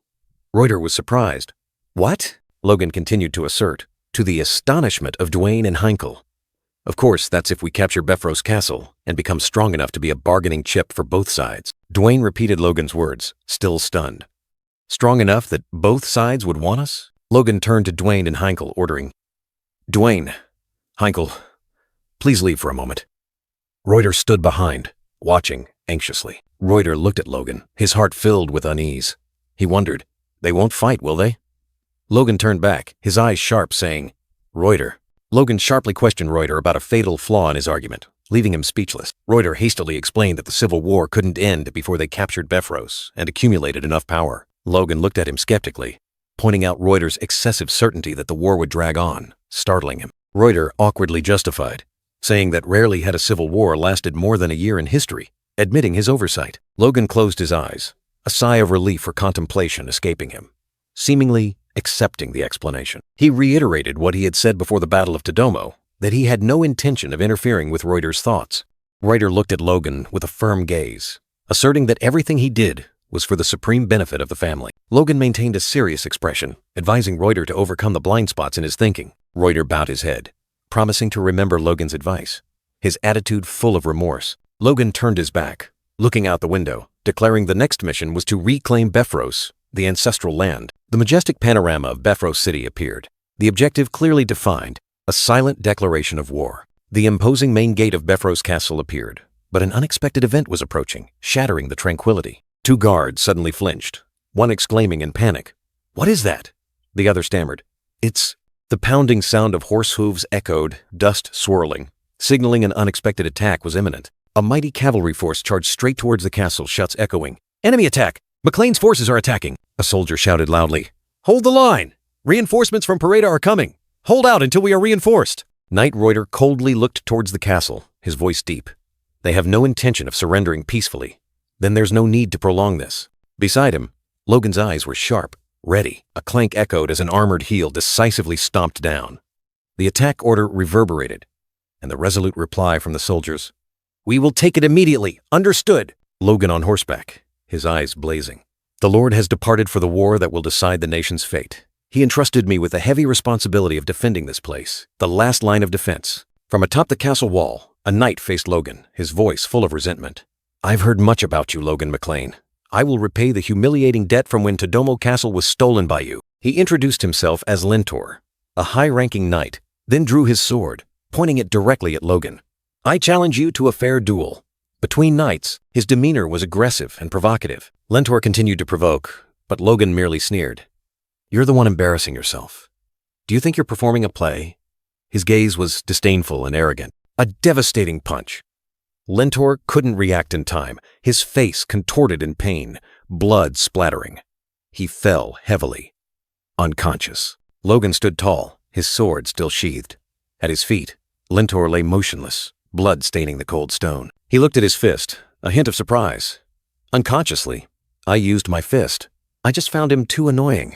S2: Reuter was surprised. "What?" Logan continued to assert, to the astonishment of Duane and Heinkel. "Of course, that's if we capture Befros Castle and become strong enough to be a bargaining chip for both sides." Duane repeated Logan's words, still stunned. "Strong enough that both sides would want us?" Logan turned to Duane and Heinkel, ordering, Dwayne, Heinkel, please leave for a moment. Reuter stood behind, watching anxiously. Reuter looked at Logan, his heart filled with unease. He wondered, they won't fight, will they? Logan turned back, his eyes sharp, saying, Reuter. Logan sharply questioned Reuter about a fatal flaw in his argument, leaving him speechless. Reuter hastily explained that the Civil War couldn't end before they captured Bifrost and accumulated enough power. Logan looked at him skeptically, pointing out Reuter's excessive certainty that the war would drag on, startling him. Reuter awkwardly justified, saying that rarely had a civil war lasted more than a year in history, admitting his oversight. Logan closed his eyes, a sigh of relief or contemplation escaping him, seemingly accepting the explanation. He reiterated what he had said before the Battle of Todomo, that he had no intention of interfering with Reuter's thoughts. Reuter looked at Logan with a firm gaze, asserting that everything he did was for the supreme benefit of the family. Logan maintained a serious expression, advising Reuter to overcome the blind spots in his thinking. Reuter bowed his head, promising to remember Logan's advice, his attitude full of remorse. Logan turned his back, looking out the window, declaring the next mission was to reclaim Bifrost, the ancestral land. The majestic panorama of Bifrost City appeared, the objective clearly defined, a silent declaration of war. The imposing main gate of Bifrost Castle appeared, but an unexpected event was approaching, shattering the tranquility. 2 guards suddenly flinched, one exclaiming in panic, "What is that?" The other stammered, "It's..." The pounding sound of horse hooves echoed, dust swirling, signaling an unexpected attack was imminent. A mighty cavalry force charged straight towards the castle, shots echoing. "Enemy attack! McLean's forces are attacking!" A soldier shouted loudly. "Hold the line! Reinforcements from Pareda are coming! Hold out until we are reinforced!" Knight Reuter coldly looked towards the castle, his voice deep. "They have no intention of surrendering peacefully. Then there's no need to prolong this." Beside him, Logan's eyes were sharp, ready. A clank echoed as an armored heel decisively stomped down. The attack order reverberated, and the resolute reply from the soldiers, "We will take it immediately, understood." Logan on horseback, his eyes blazing. "The Lord has departed for the war that will decide the nation's fate. He entrusted me with the heavy responsibility of defending this place, the last line of defense." From atop the castle wall, a knight faced Logan, his voice full of resentment. "I've heard much about you, Logan McLean. I will repay the humiliating debt from when Todomo Castle was stolen by you." He introduced himself as Lentor, a high-ranking knight, then drew his sword, pointing it directly at Logan. "I challenge you to a fair duel." Between knights, his demeanor was aggressive and provocative. Lentor continued to provoke, but Logan merely sneered. "You're the one embarrassing yourself. Do you think you're performing a play?" His gaze was disdainful and arrogant. A devastating punch. Lentor couldn't react in time, his face contorted in pain, blood splattering. He fell heavily, unconscious. Logan stood tall, his sword still sheathed. At his feet, Lentor lay motionless, blood staining the cold stone. He looked at his fist, a hint of surprise. "Unconsciously, I used my fist. I just found him too annoying."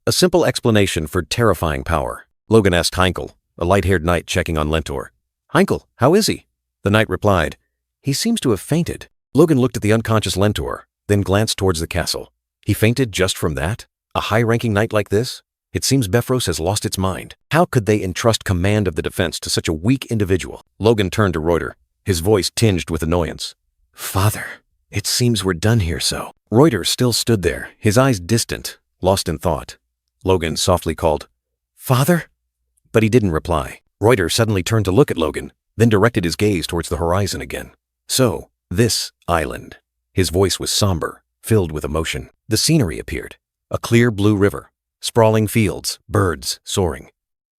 S2: A simple explanation for terrifying power. Logan asked Heinkel, a light-haired knight checking on Lentor. "Heinkel, how is he?" The knight replied, "He seems to have fainted." Logan looked at the unconscious Lentor, then glanced towards the castle. He fainted just from that? A high-ranking knight like this? It seems Bifrost has lost its mind. How could they entrust command of the defense to such a weak individual? Logan turned to Reuter, his voice tinged with annoyance. "Father, it seems we're done here so." Reuter still stood there, his eyes distant, lost in thought. Logan softly called, "Father?" But he didn't reply. Reuter suddenly turned to look at Logan, then directed his gaze towards the horizon again. "So, this island." His voice was somber, filled with emotion. The scenery appeared. A clear blue river, sprawling fields, birds soaring.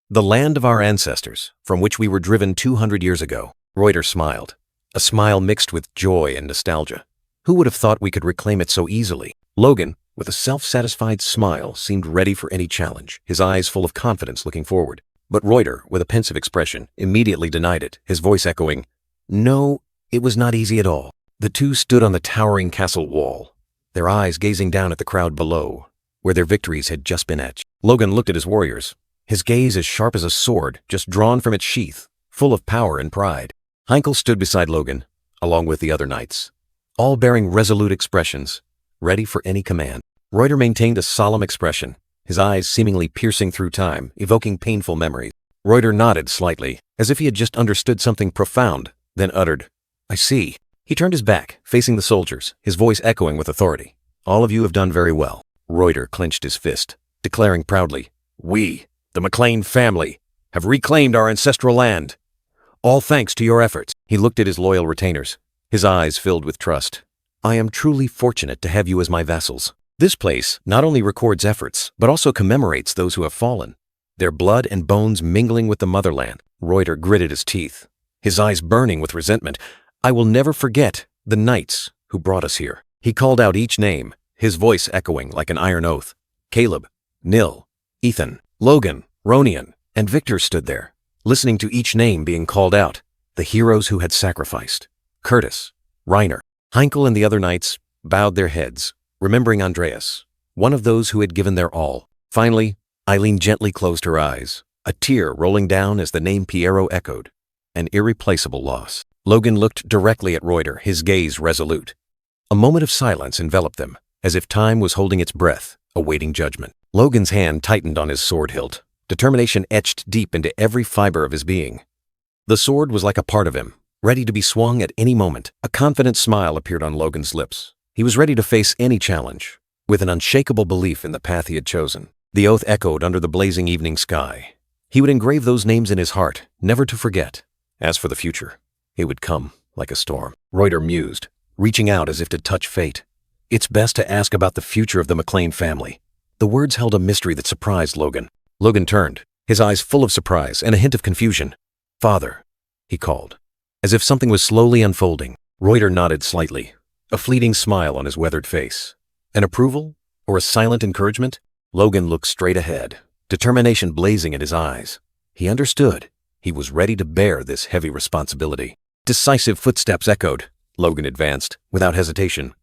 S2: "The land of our ancestors, from which we were driven 200 years ago." Reuter smiled, a smile mixed with joy and nostalgia. Who would have thought we could reclaim it so easily? Logan, with a self-satisfied smile, seemed ready for any challenge, his eyes full of confidence looking forward. But Reuter, with a pensive expression, immediately denied it, his voice echoing, "No, it was not easy at all." The two stood on the towering castle wall, their eyes gazing down at the crowd below, where their victories had just been etched. Logan looked at his warriors, his gaze as sharp as a sword just drawn from its sheath, full of power and pride. Heinkel stood beside Logan, along with the other knights, all bearing resolute expressions, ready for any command. Reuter maintained a solemn expression, his eyes seemingly piercing through time, evoking painful memories. Reuter nodded slightly, as if he had just understood something profound, then uttered, "I see." He turned his back, facing the soldiers, his voice echoing with authority. "All of you have done very well." Reuter clenched his fist, declaring proudly, "We, the McLean family,
S1: have reclaimed our ancestral land. All thanks to your efforts. He looked at his loyal retainers, his eyes filled with trust. I am truly fortunate to have you as my vassals. This place not only records efforts, but also commemorates those who have fallen, their blood and bones mingling with the motherland. Reuter gritted his teeth, his eyes burning with resentment. I will never forget the knights who brought us here. He called out each name, his voice echoing like an iron oath. Caleb, Nil, Ethan, Logan, Ronian, and Victor stood there, listening to each name being called out, the heroes who had sacrificed. Curtis, Reiner, Heinkel and the other knights bowed their heads, remembering Andreas, one of those who had given their all. Finally, Eileen gently closed her eyes, a tear rolling down as the name Piero echoed. An irreplaceable loss. Logan looked directly at Reuter, his gaze resolute. A moment of silence enveloped them, as if time was holding its breath, awaiting judgment. Logan's hand tightened on his sword hilt, determination etched deep into every fiber of his being. The sword was like a part of him, ready to be swung at any moment. A confident smile appeared on Logan's lips. He was ready to face any challenge, with an unshakable belief in the path he had chosen. The oath echoed under the blazing evening sky. He would engrave those names in his heart, never to forget. As for the future, it would come like a storm. Reuter mused, reaching out as if to touch fate. It's best to ask about the future of the McLean family. The words held a mystery that surprised Logan. Logan turned, his eyes full of surprise and a hint of confusion. Father, he called, as if something was slowly unfolding. Reuter nodded slightly, a fleeting smile on his weathered face. An approval or a silent encouragement? Logan looked straight ahead, determination blazing in his eyes. He understood. He was ready to bear this heavy responsibility. Decisive footsteps echoed. Logan advanced, without hesitation.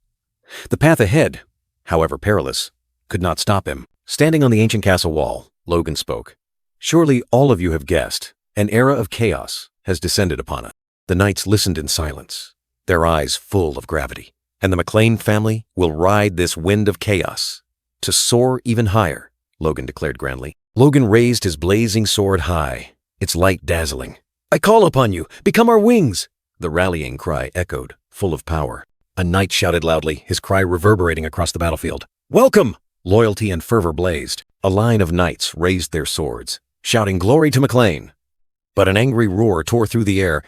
S1: The path ahead, however perilous, could not stop him. Standing on the ancient castle wall, Logan spoke. Surely all of you have guessed, an era of chaos has descended upon us. The knights listened in silence, their eyes full of gravity. And the McLean family will ride this wind of chaos to soar even higher, Logan declared grandly. Logan raised his blazing sword high, its light dazzling. I call upon you, become our wings! The rallying cry echoed, full of power. A knight shouted loudly, his cry reverberating across the battlefield. Welcome! Loyalty and fervor blazed. A line of knights raised their swords, shouting glory to McLean. But an angry roar tore through the air.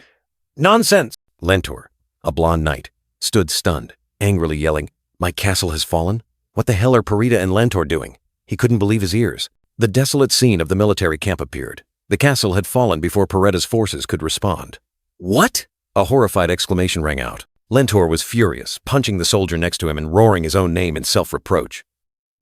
S1: Nonsense! Lentor, a blonde knight, stood stunned, angrily yelling, My castle has fallen? What the hell are Parita and Lentor doing? He couldn't believe his ears. The desolate scene of the military camp appeared. The castle had fallen before Paretta's forces could respond. What? A horrified exclamation rang out. Lentor was furious, punching the soldier next to him and roaring his own name in self-reproach.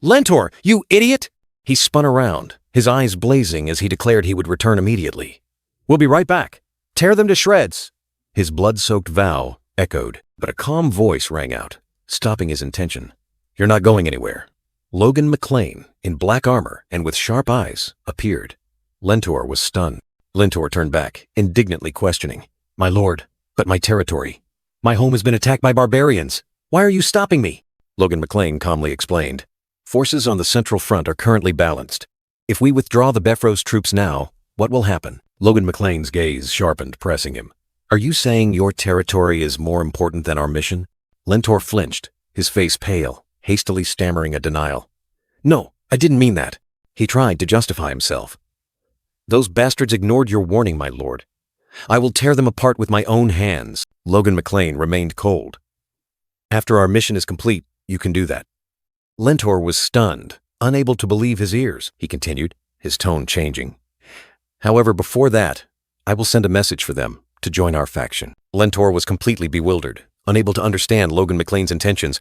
S1: Lentor, you idiot! He spun around, his eyes blazing as he declared he would return immediately. We'll be right back. Tear them to shreds. His blood-soaked vow echoed, but a calm voice rang out, stopping his intention. You're not going anywhere. Logan McLean, in black armor and with sharp eyes, appeared. Lentor was stunned. Lentor turned back, indignantly questioning. My lord, but my territory. My home has been attacked by barbarians. Why are you stopping me? Logan McLean calmly explained. Forces on the central front are currently balanced. If we withdraw the Befros troops now, what will happen? Logan McLean's gaze sharpened, pressing him. Are you saying your territory is more important than our mission? Lentor flinched, his face pale, hastily stammering a denial. No, I didn't mean that. He tried to justify himself. Those bastards ignored your warning, my lord. I will tear them apart with my own hands. Logan McLean remained cold. After our mission is complete, you can do that. Lentor was stunned, unable to believe his ears, he continued, his tone changing. However, before that, I will send a message for them to join our faction. Lentor was completely bewildered, unable to understand Logan McLean's intentions.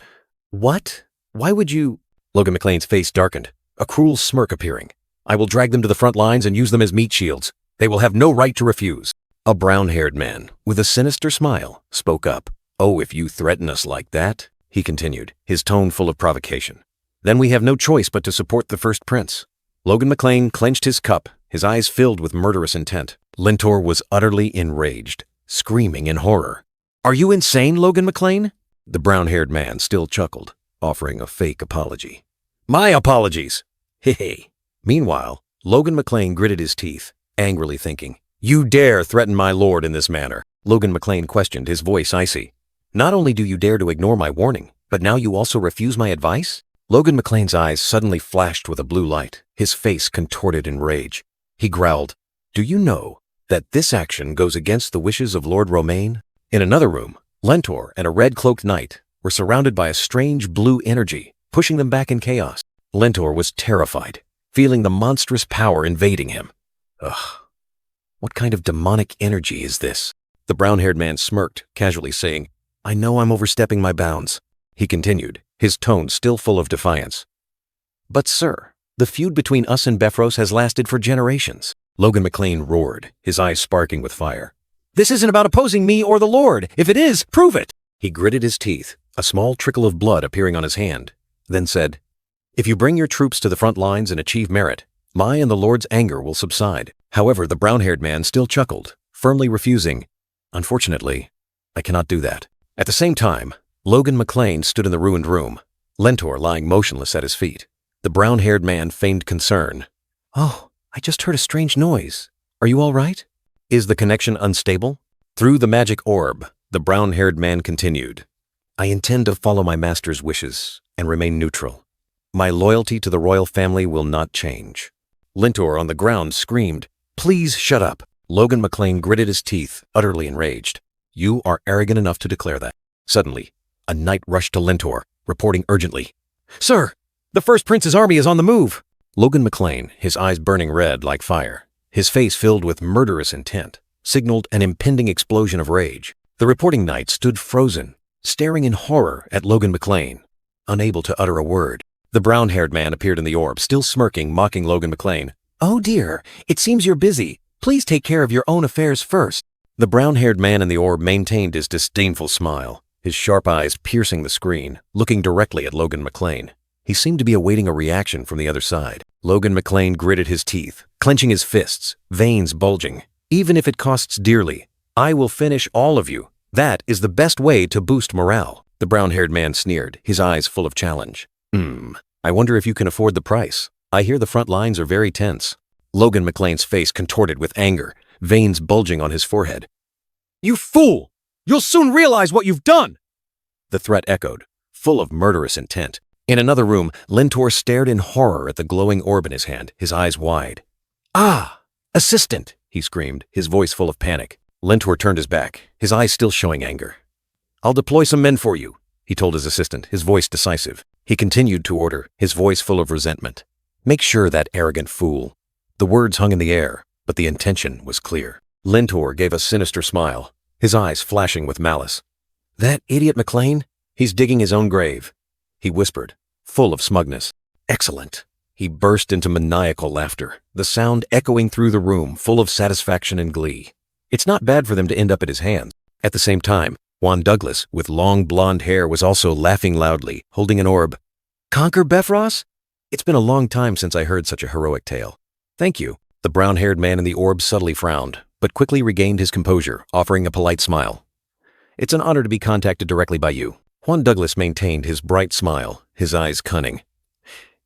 S1: What? Why would you? Logan McLean's face darkened, a cruel smirk appearing. I will drag them to the front lines and use them as meat shields. They will have no right to refuse. A brown-haired man, with a sinister smile, spoke up. Oh, if you threaten us like that, he continued, his tone full of provocation, then we have no choice but to support the first prince. Logan McLean clenched his cup, his eyes filled with murderous intent. Lentor was utterly enraged, screaming in horror. Are you insane, Logan McLean? The brown-haired man still chuckled, offering a fake apology. My apologies! Hey. Meanwhile, Logan McLean gritted his teeth, angrily thinking, You dare threaten my lord in this manner? Logan McLean questioned, his voice icy. Not only do you dare to ignore my warning, but now you also refuse my advice? Logan McLean's eyes suddenly flashed with a blue light, his face contorted in rage. He growled, Do you know that this action goes against the wishes of Lord Romaine? In another room, Lentor and a red-cloaked knight were surrounded by a strange blue energy, pushing them back in chaos. Lentor was terrified, feeling the monstrous power invading him. Ugh, what kind of demonic energy is this? The brown-haired man smirked, casually saying, I know I'm overstepping my bounds. He continued, his tone still full of defiance. But sir, the feud between us and Befros has lasted for generations. Logan McLean roared, his eyes sparking with fire. This isn't about opposing me or the Lord. If it is, prove it. He gritted his teeth, a small trickle of blood appearing on his hand, then said, If you bring your troops to the front lines and achieve merit, my and the Lord's anger will subside. However, the brown-haired man still chuckled, firmly refusing. Unfortunately, I cannot do that. At the same time, Logan McLean stood in the ruined room, Lentor lying motionless at his feet. The brown-haired man feigned concern. Oh, I just heard a strange noise. Are you all right? Is the connection unstable? Through the magic orb, the brown-haired man continued. I intend to follow my master's wishes and remain neutral. My loyalty to the royal family will not change. Lentor on the ground screamed, Please shut up. Logan McLean gritted his teeth, utterly enraged. You are arrogant enough to declare that. Suddenly, a knight rushed to Lentor, reporting urgently. Sir, the First Prince's army is on the move. Logan McLean, his eyes burning red like fire, his face filled with murderous intent, signaled an impending explosion of rage. The reporting knight stood frozen, staring in horror at Logan McLean, unable to utter a word. The brown-haired man appeared in the orb, still smirking, mocking Logan McLean. Oh dear, it seems you're busy. Please take care of your own affairs first. The brown-haired man in the orb maintained his disdainful smile, his sharp eyes piercing the screen, looking directly at Logan McLean. He seemed to be awaiting a reaction from the other side. Logan McLean gritted his teeth, clenching his fists, veins bulging. Even if it costs dearly, I will finish all of you. That is the best way to boost morale. The brown-haired man sneered, his eyes full of challenge. I wonder if you can afford the price. I hear the front lines are very tense. Logan McLean's face contorted with anger, veins bulging on his forehead. You fool! You'll soon realize what you've done! The threat echoed, full of murderous intent. In another room, Lentor stared in horror at the glowing orb in his hand, his eyes wide. Ah! Assistant! He screamed, his voice full of panic. Lentor turned his back, his eyes still showing anger. I'll deploy some men for you, he told his assistant, his voice decisive. He continued to order, his voice full of resentment. Make sure that arrogant fool. The words hung in the air, but the intention was clear. Lentor gave a sinister smile, his eyes flashing with malice. That idiot McLean? He's digging his own grave, he whispered, full of smugness. Excellent. He burst into maniacal laughter, the sound echoing through the room, full of satisfaction and glee. It's not bad for them to end up at his hands. At the same time, Juan Douglas, with long blonde hair, was also laughing loudly, holding an orb. Conquer Befros? It's been a long time since I heard such a heroic tale. Thank you. The brown-haired man in the orb subtly frowned, but quickly regained his composure, offering a polite smile. It's an honor to be contacted directly by you. Juan Douglas maintained his bright smile, his eyes cunning.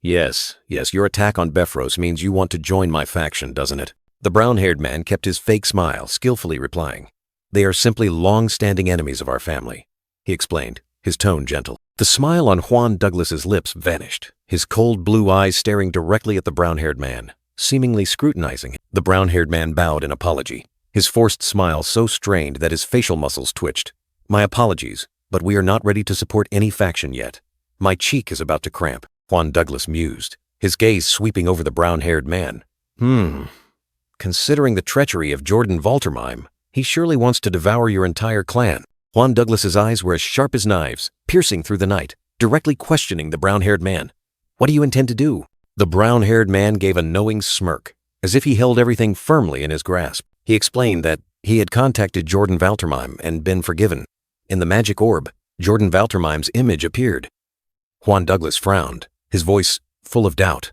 S1: Yes, your attack on Befros means you want to join my faction, doesn't it? The brown-haired man kept his fake smile, skillfully replying. They are simply long-standing enemies of our family, he explained, his tone gentle. The smile on Juan Douglas's lips vanished, his cold blue eyes staring directly at the brown-haired man, seemingly scrutinizing him. The brown-haired man bowed in apology, his forced smile so strained that his facial muscles twitched. My apologies, but we are not ready to support any faction yet. My cheek is about to cramp, Juan Douglas mused, his gaze sweeping over the brown-haired man. Considering the treachery of Jordan Valtermine, he surely wants to devour your entire clan. Juan Douglas's eyes were as sharp as knives, piercing through the night, directly questioning the brown-haired man. What do you intend to do? The brown-haired man gave a knowing smirk, as if he held everything firmly in his grasp. He explained that he had contacted Jordan Valtermine and been forgiven. In the magic orb, Jordan Valtermine's image appeared. Juan Douglas frowned, his voice full of doubt.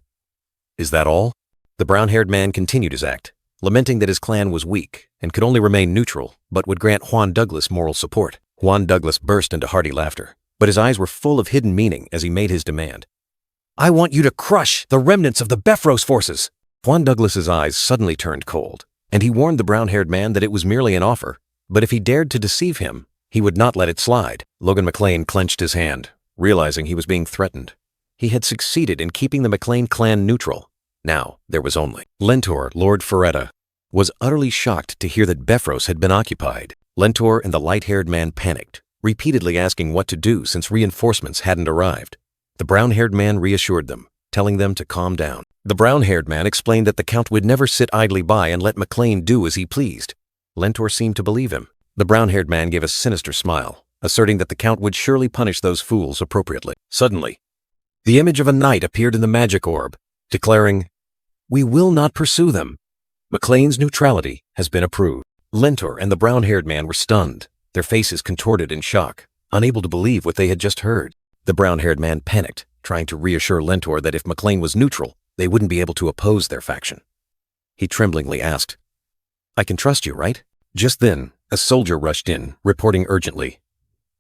S1: Is that all? The brown-haired man continued his act, lamenting that his clan was weak and could only remain neutral, but would grant Juan Douglas moral support. Juan Douglas burst into hearty laughter, but his eyes were full of hidden meaning as he made his demand. I want you to crush the remnants of the Befros forces. Juan Douglas's eyes suddenly turned cold, and he warned the brown-haired man that it was merely an offer, but if he dared to deceive him, he would not let it slide. Logan McLean clenched his hand, realizing he was being threatened. He had succeeded in keeping the McLean clan neutral. Now, there was only Lentor, Lord Ferretta.
S2: was utterly shocked to hear that Befros had been occupied. Lentor and the light-haired man panicked, repeatedly asking what to do since reinforcements hadn't arrived. The brown-haired man reassured them, telling them to calm down. The brown-haired man explained that the Count would never sit idly by and let McLean do as he pleased. Lentor seemed to believe him. The brown-haired man gave a sinister smile, asserting that the Count would surely punish those fools appropriately. Suddenly, the image of a knight appeared in the magic orb, declaring, "We will not pursue them. McLean's neutrality has been approved." Lentor and the brown-haired man were stunned, their faces contorted in shock, unable to believe what they had just heard. The brown-haired man panicked, trying to reassure Lentor that if McLean was neutral, they wouldn't be able to oppose their faction. He tremblingly asked, "I can trust you, right?" Just then, a soldier rushed in, reporting urgently,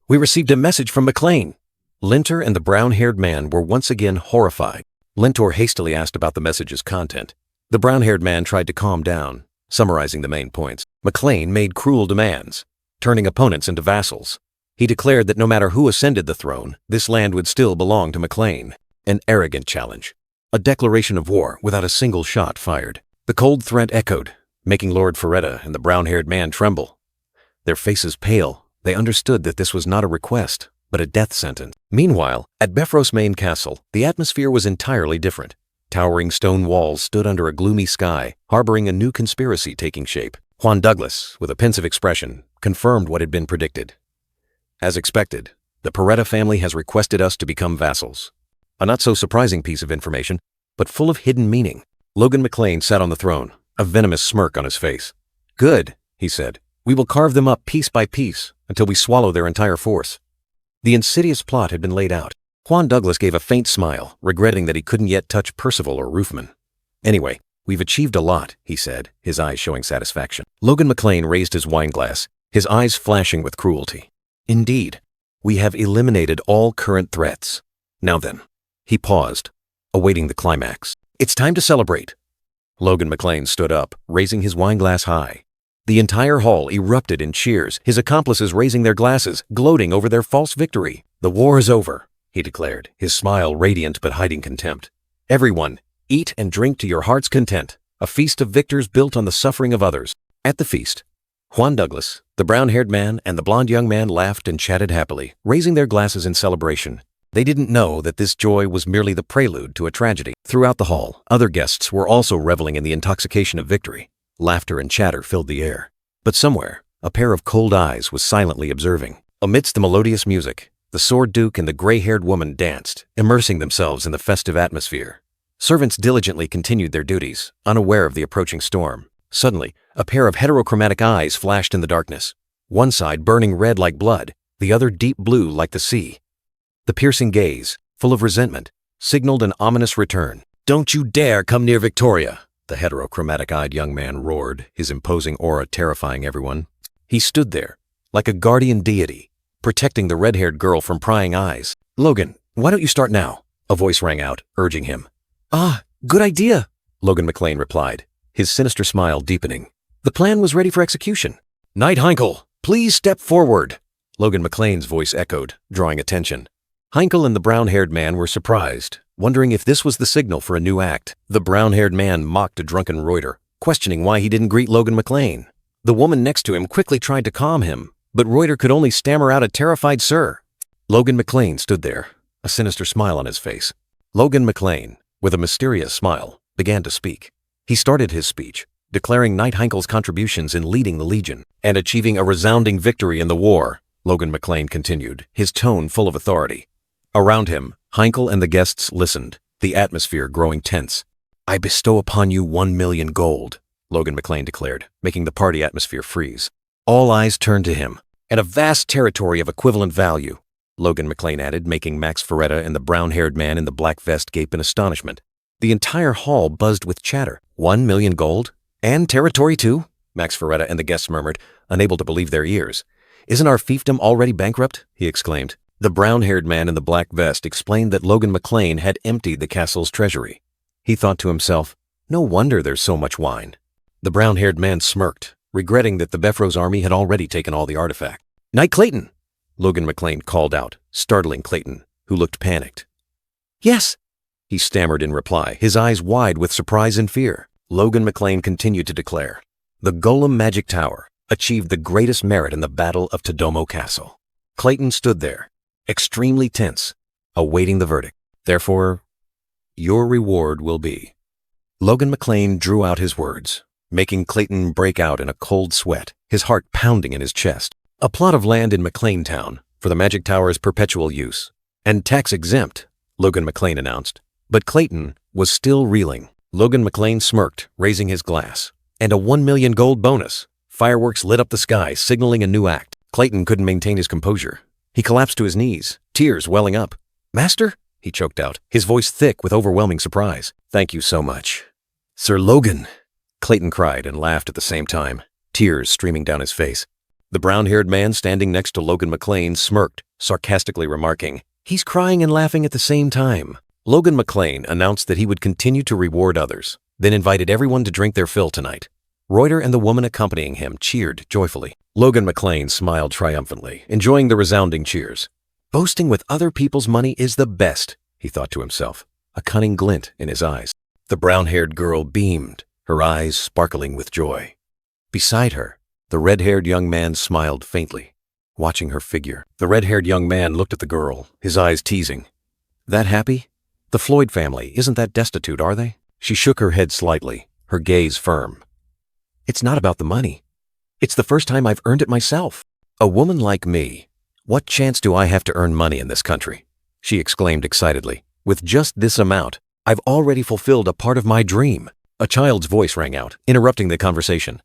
S2: "We received a message from McLean." Lentor and the brown-haired man were once again horrified. Lentor hastily asked about the message's content. The brown-haired man tried to calm down, summarizing the main points. McLean made cruel demands, turning opponents into vassals. He declared that no matter who ascended the throne, this land would still belong to McLean. An arrogant challenge. A declaration of war without a single shot fired. The cold threat echoed, making Lord Ferretta and the brown-haired man tremble. Their faces pale, they understood that this was not a request, but a death sentence. Meanwhile, at Befros' main castle, the atmosphere was entirely different. Towering stone walls stood under a gloomy sky, harboring a new conspiracy taking shape. Juan Douglas, with a pensive expression, confirmed what had been predicted. As expected, the Peretta family has requested us to become vassals. A not-so-surprising piece of information, but full of hidden meaning. Logan McLean sat on the throne, a venomous smirk on his face. "Good," he said. "We will carve them up piece by piece until we swallow their entire force." The insidious plot had been laid out. Juan Douglas gave a faint smile, regretting that he couldn't yet touch Percival or Roofman. "Anyway, we've achieved a lot," he said, his eyes showing satisfaction. Logan McLean raised his wineglass, his eyes flashing with cruelty. "Indeed, we have eliminated all current threats. Now then," he paused, awaiting the climax. "It's time to celebrate." Logan McLean stood up, raising his wineglass high. The entire hall erupted in cheers, his accomplices raising their glasses, gloating over their false victory. "The war is over," he declared, his smile radiant but hiding contempt. "Everyone, eat and drink to your heart's content, a feast of victors built on the suffering of others." At the feast, Juan Douglas, the brown-haired man, and the blonde young man laughed and chatted happily, raising their glasses in celebration. They didn't know that this joy was merely the prelude to a tragedy. Throughout the hall, other guests were also reveling in the intoxication of victory. Laughter and chatter filled the air. But somewhere, a pair of cold eyes was silently observing. Amidst the melodious music, the sword duke and the gray-haired woman danced, immersing themselves in the festive atmosphere. Servants diligently continued their duties, unaware of the approaching storm. Suddenly, a pair of heterochromatic eyes flashed in the darkness, one side burning red like blood, the other deep blue like the sea. The piercing gaze, full of resentment, signaled an ominous return. "Don't you dare come near Victoria!" the heterochromatic-eyed young man roared, his imposing aura terrifying everyone. He stood there, like a guardian deity, protecting the red-haired girl from prying eyes. "Logan, why don't you start now?" a voice rang out, urging him.
S4: "Ah, good idea,"
S2: Logan McLean replied, his sinister smile deepening. The plan was ready for execution. "Knight Heinkel, please step forward," Logan McLean's voice echoed, drawing attention. Heinkel and the brown-haired man were surprised, wondering if this was the signal for a new act. The brown-haired man mocked a drunken Reuter, questioning why he didn't greet Logan McLean. The woman next to him quickly tried to calm him, but Reuter could only stammer out a terrified "sir." Logan McLean stood there, a sinister smile on his face. Logan McLean, with a mysterious smile, began to speak. He started his speech, declaring Knight Heinkel's contributions in leading the Legion and achieving a resounding victory in the war. Logan McLean continued, his tone full of authority. Around him, Heinkel and the guests listened, the atmosphere growing tense. "I bestow upon you 1,000,000 gold, Logan McLean declared, making the party atmosphere freeze. All eyes turned to him, and a vast territory of equivalent value, Logan McLean added, making Max Ferretta and the brown-haired man in the black vest gape in astonishment. The entire hall buzzed with chatter. 1,000,000 gold? And territory too? Max Ferretta and the guests murmured, unable to believe their ears. "Isn't our fiefdom already bankrupt?" he exclaimed. The brown-haired man in the black vest explained that Logan McLean had emptied the castle's treasury. He thought to himself, no wonder there's so much wine. The brown-haired man smirked, regretting that the Befros army had already taken all the artifact. "Knight Clayton!" Logan McLean called out, startling Clayton, who looked panicked.
S4: "Yes,"
S2: he stammered in reply, his eyes wide with surprise and fear. Logan McLean continued to declare, The Golem Magic Tower achieved the greatest merit in the Battle of Todomo Castle. Clayton stood there, extremely tense, awaiting the verdict. Therefore, your reward will be... Logan McLean drew out his words, making Clayton break out in a cold sweat, his heart pounding in his chest. A plot of land in McLean Town for the Magic Tower's perpetual use. And tax-exempt, Logan McLean announced. But Clayton was still reeling. Logan McLean smirked, raising his glass. And a 1 million gold bonus. Fireworks lit up the sky, signaling a new act. Clayton couldn't maintain his composure. He collapsed to his knees, tears welling up. "Master?" he choked out, his voice thick with overwhelming surprise. "Thank you so much." "Sir Logan," Clayton cried and laughed at the same time, tears streaming down his face. The brown-haired man standing next to Logan McLean smirked, sarcastically remarking, "He's crying and laughing at the same time." Logan McLean announced that he would continue to reward others, then invited everyone to drink their fill tonight. Reuter and the woman accompanying him cheered joyfully. Logan McLean smiled triumphantly, enjoying the resounding cheers. Boasting with other people's money is the best, he thought to himself, a cunning glint in his eyes. The brown-haired girl beamed, her eyes sparkling with joy. Beside her, the red-haired young man smiled faintly, watching her figure. The red-haired young man looked at the girl, his eyes teasing. "That happy? The Floyd family isn't that destitute, are they?" She shook her head slightly, her gaze firm. "It's not about the money. It's the first time I've earned it myself." "A woman like me, what chance do I have to earn money in this country?" she exclaimed excitedly. "With just this amount, I've already fulfilled a part of my dream." A child's voice rang out, interrupting the conversation.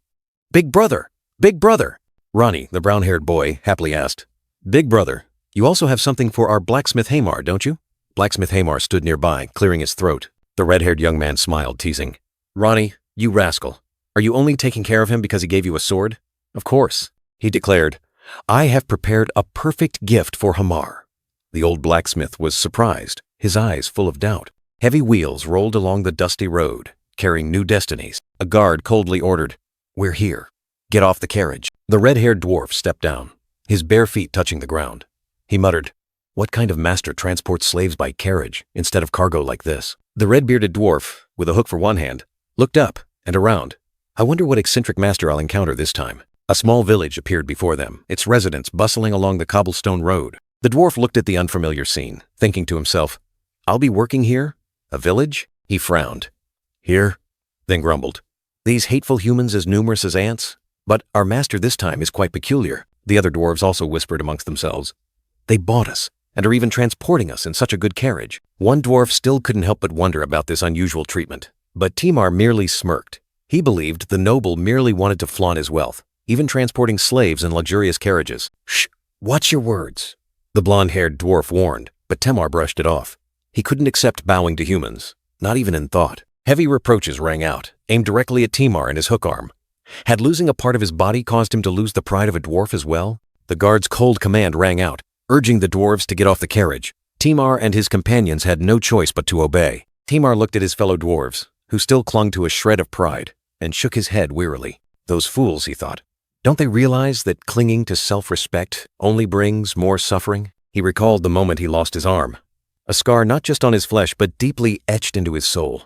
S2: "Big brother! Big brother!" Ronnie, the brown-haired boy, happily asked. "Big brother, you also have something for our blacksmith Hamar, don't you?" Blacksmith Hamar stood nearby, clearing his throat. The red-haired young man smiled, teasing. "Ronnie, you rascal. Are you only taking care of him because he gave you a sword?" "Of course," he declared. "I have prepared a perfect gift for Hamar." The old blacksmith was surprised, his eyes full of doubt. Heavy wheels rolled along the dusty road, carrying new destinies. A guard coldly ordered, "We're here. Get off the carriage." The red-haired dwarf stepped down, his bare feet touching the ground. He muttered, "What kind of master transports slaves by carriage instead of cargo like this?" The red-bearded dwarf, with a hook for one hand, looked up and around. "I wonder what eccentric master I'll encounter this time." A small village appeared before them, its residents bustling along the cobblestone road. The dwarf looked at the unfamiliar scene, thinking to himself, "I'll be working here? A village?" He frowned. "Here?" then grumbled. "These hateful humans as numerous as ants? But our master this time is quite peculiar." The other dwarves also whispered amongst themselves. "They bought us, and are even transporting us in such a good carriage." One dwarf still couldn't help but wonder about this unusual treatment, but Timar merely smirked. He believed the noble merely wanted to flaunt his wealth, even transporting slaves in luxurious carriages. "Shh! Watch your words," the blonde-haired dwarf warned, but Timar brushed it off. He couldn't accept bowing to humans, not even in thought. Heavy reproaches rang out, aimed directly at Timar and his hook arm. Had losing a part of his body caused him to lose the pride of a dwarf as well? The guard's cold command rang out, urging the dwarves to get off the carriage. Timar and his companions had no choice but to obey. Timar looked at his fellow dwarves, who still clung to a shred of pride, and shook his head wearily. Those fools, he thought. Don't they realize that clinging to self-respect only brings more suffering? He recalled the moment he lost his arm, a scar not just on his flesh but deeply etched into his soul.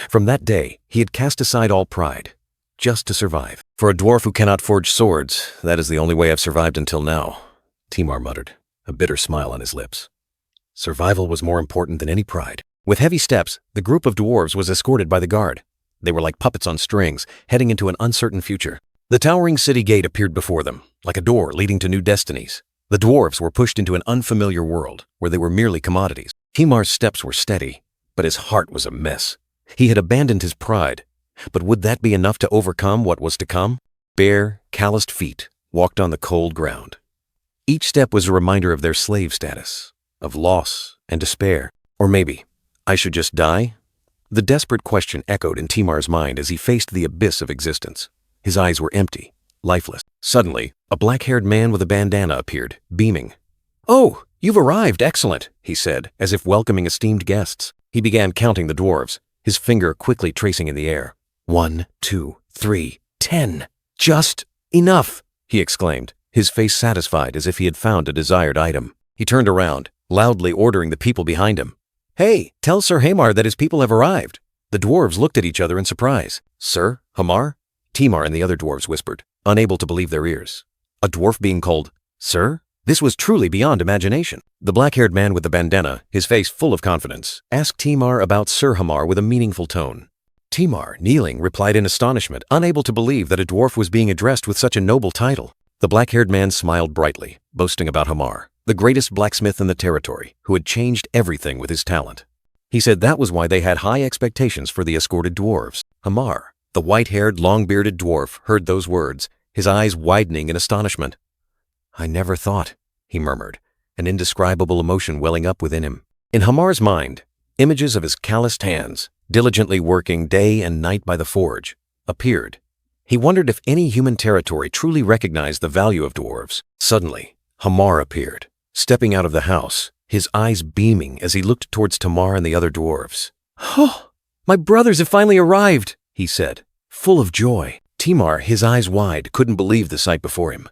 S2: From that day, he had cast aside all pride, just to survive. "For a dwarf who cannot forge swords, that is the only way I've survived until now," Timar muttered, a bitter smile on his lips. Survival was more important than any pride. With heavy steps, the group of dwarves was escorted by the guard. They were like puppets on strings, heading into an uncertain future. The towering city gate appeared before them, like a door leading to new destinies. The dwarves were pushed into an unfamiliar world, where they were merely commodities. Timar's steps were steady, but his heart was a mess. He had abandoned his pride, but would that be enough to overcome what was to come? Bare, calloused feet walked on the cold ground. Each step was a reminder of their slave status, of loss and despair. Or maybe, I should just die? The desperate question echoed in Timar's mind as he faced the abyss of existence. His eyes were empty, lifeless. Suddenly, a black-haired man with a bandana appeared, beaming. "Oh, you've arrived, excellent," he said, as if welcoming esteemed guests. He began counting the dwarves, his finger quickly tracing in the air. 1, 2, 3, 10. "Just enough," he exclaimed, his face satisfied as if he had found a desired item. He turned around, loudly ordering the people behind him. "Hey, tell Sir Hamar that his people have arrived." The dwarves looked at each other in surprise. "Sir? Hamar? Timar and the other dwarves whispered, unable to believe their ears. A dwarf being called Sir? This was truly beyond imagination. The black-haired man with the bandana, his face full of confidence, asked Timar about Sir Hamar with a meaningful tone. Timar, kneeling, replied in astonishment, unable to believe that a dwarf was being addressed with such a noble title. The black-haired man smiled brightly, boasting about Hamar, the greatest blacksmith in the territory, who had changed everything with his talent. He said that was why they had high expectations for the escorted dwarves. Hamar, the white-haired, long-bearded dwarf, heard those words, his eyes widening in astonishment. "I never thought," he murmured, an indescribable emotion welling up within him. In Hamar's mind, images of his calloused hands, diligently working day and night by the forge, appeared. He wondered if any human territory truly recognized the value of dwarves. Suddenly, Hamar appeared, stepping out of the house, his eyes beaming as he looked towards Tamar and the other dwarves. "Oh, my brothers have finally arrived," he said, full of joy. Timar, his eyes wide, couldn't believe the sight before him.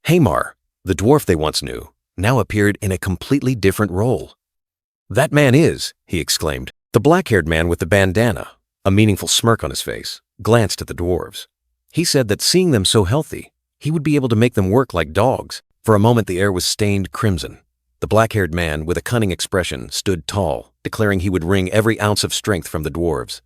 S2: Hamar, the dwarf they once knew, now appeared in a completely different role. "That man is," he exclaimed. The black-haired man with the bandana, a meaningful smirk on his face, glanced at the dwarves. He said that seeing them so healthy, he would be able to make them work like dogs. For a moment the air was stained crimson. The black-haired man, with a cunning expression, stood tall, declaring he would wring every ounce of strength from the dwarves.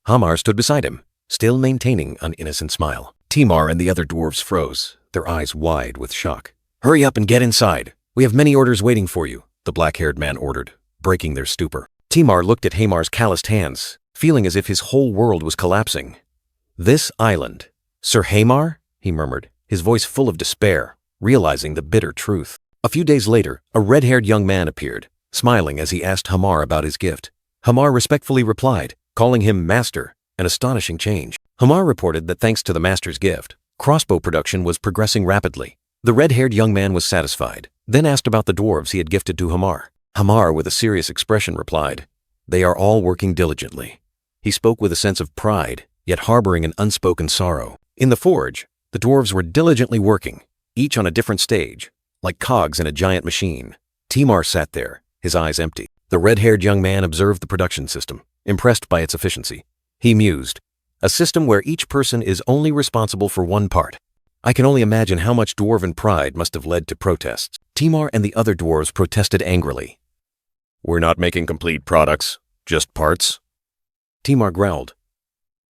S2: Hamar stood beside him, still maintaining an innocent smile. Timar and the other dwarves froze, their eyes wide with shock. "Hurry up and get inside. We have many orders waiting for you," the black-haired man ordered, breaking their stupor. Timar looked at Hamar's calloused hands, feeling as if his whole world was collapsing. "This island. Sir Hamar?" he murmured, his voice full of despair, realizing the bitter truth. A few days later, a red-haired young man appeared, smiling as he asked Hamar about his gift. Hamar respectfully replied, calling him Master, an astonishing change. Hamar reported that thanks to the Master's gift, crossbow production was progressing rapidly. The red-haired young man was satisfied, then asked about the dwarves he had gifted to Hamar. Hamar, with a serious expression, replied, "They are all working diligently." He spoke with a sense of pride, yet harboring an unspoken sorrow. In the forge, the dwarves were diligently working, each on a different stage, like cogs in a giant machine. Timar sat there, his eyes empty. The red-haired young man observed the production system, impressed by its efficiency. He mused, "A system where each person is only responsible for one part. I can only imagine how much dwarven pride must have led to protests." Timar and the other dwarves protested angrily. "We're not making complete products, just parts." Timar growled.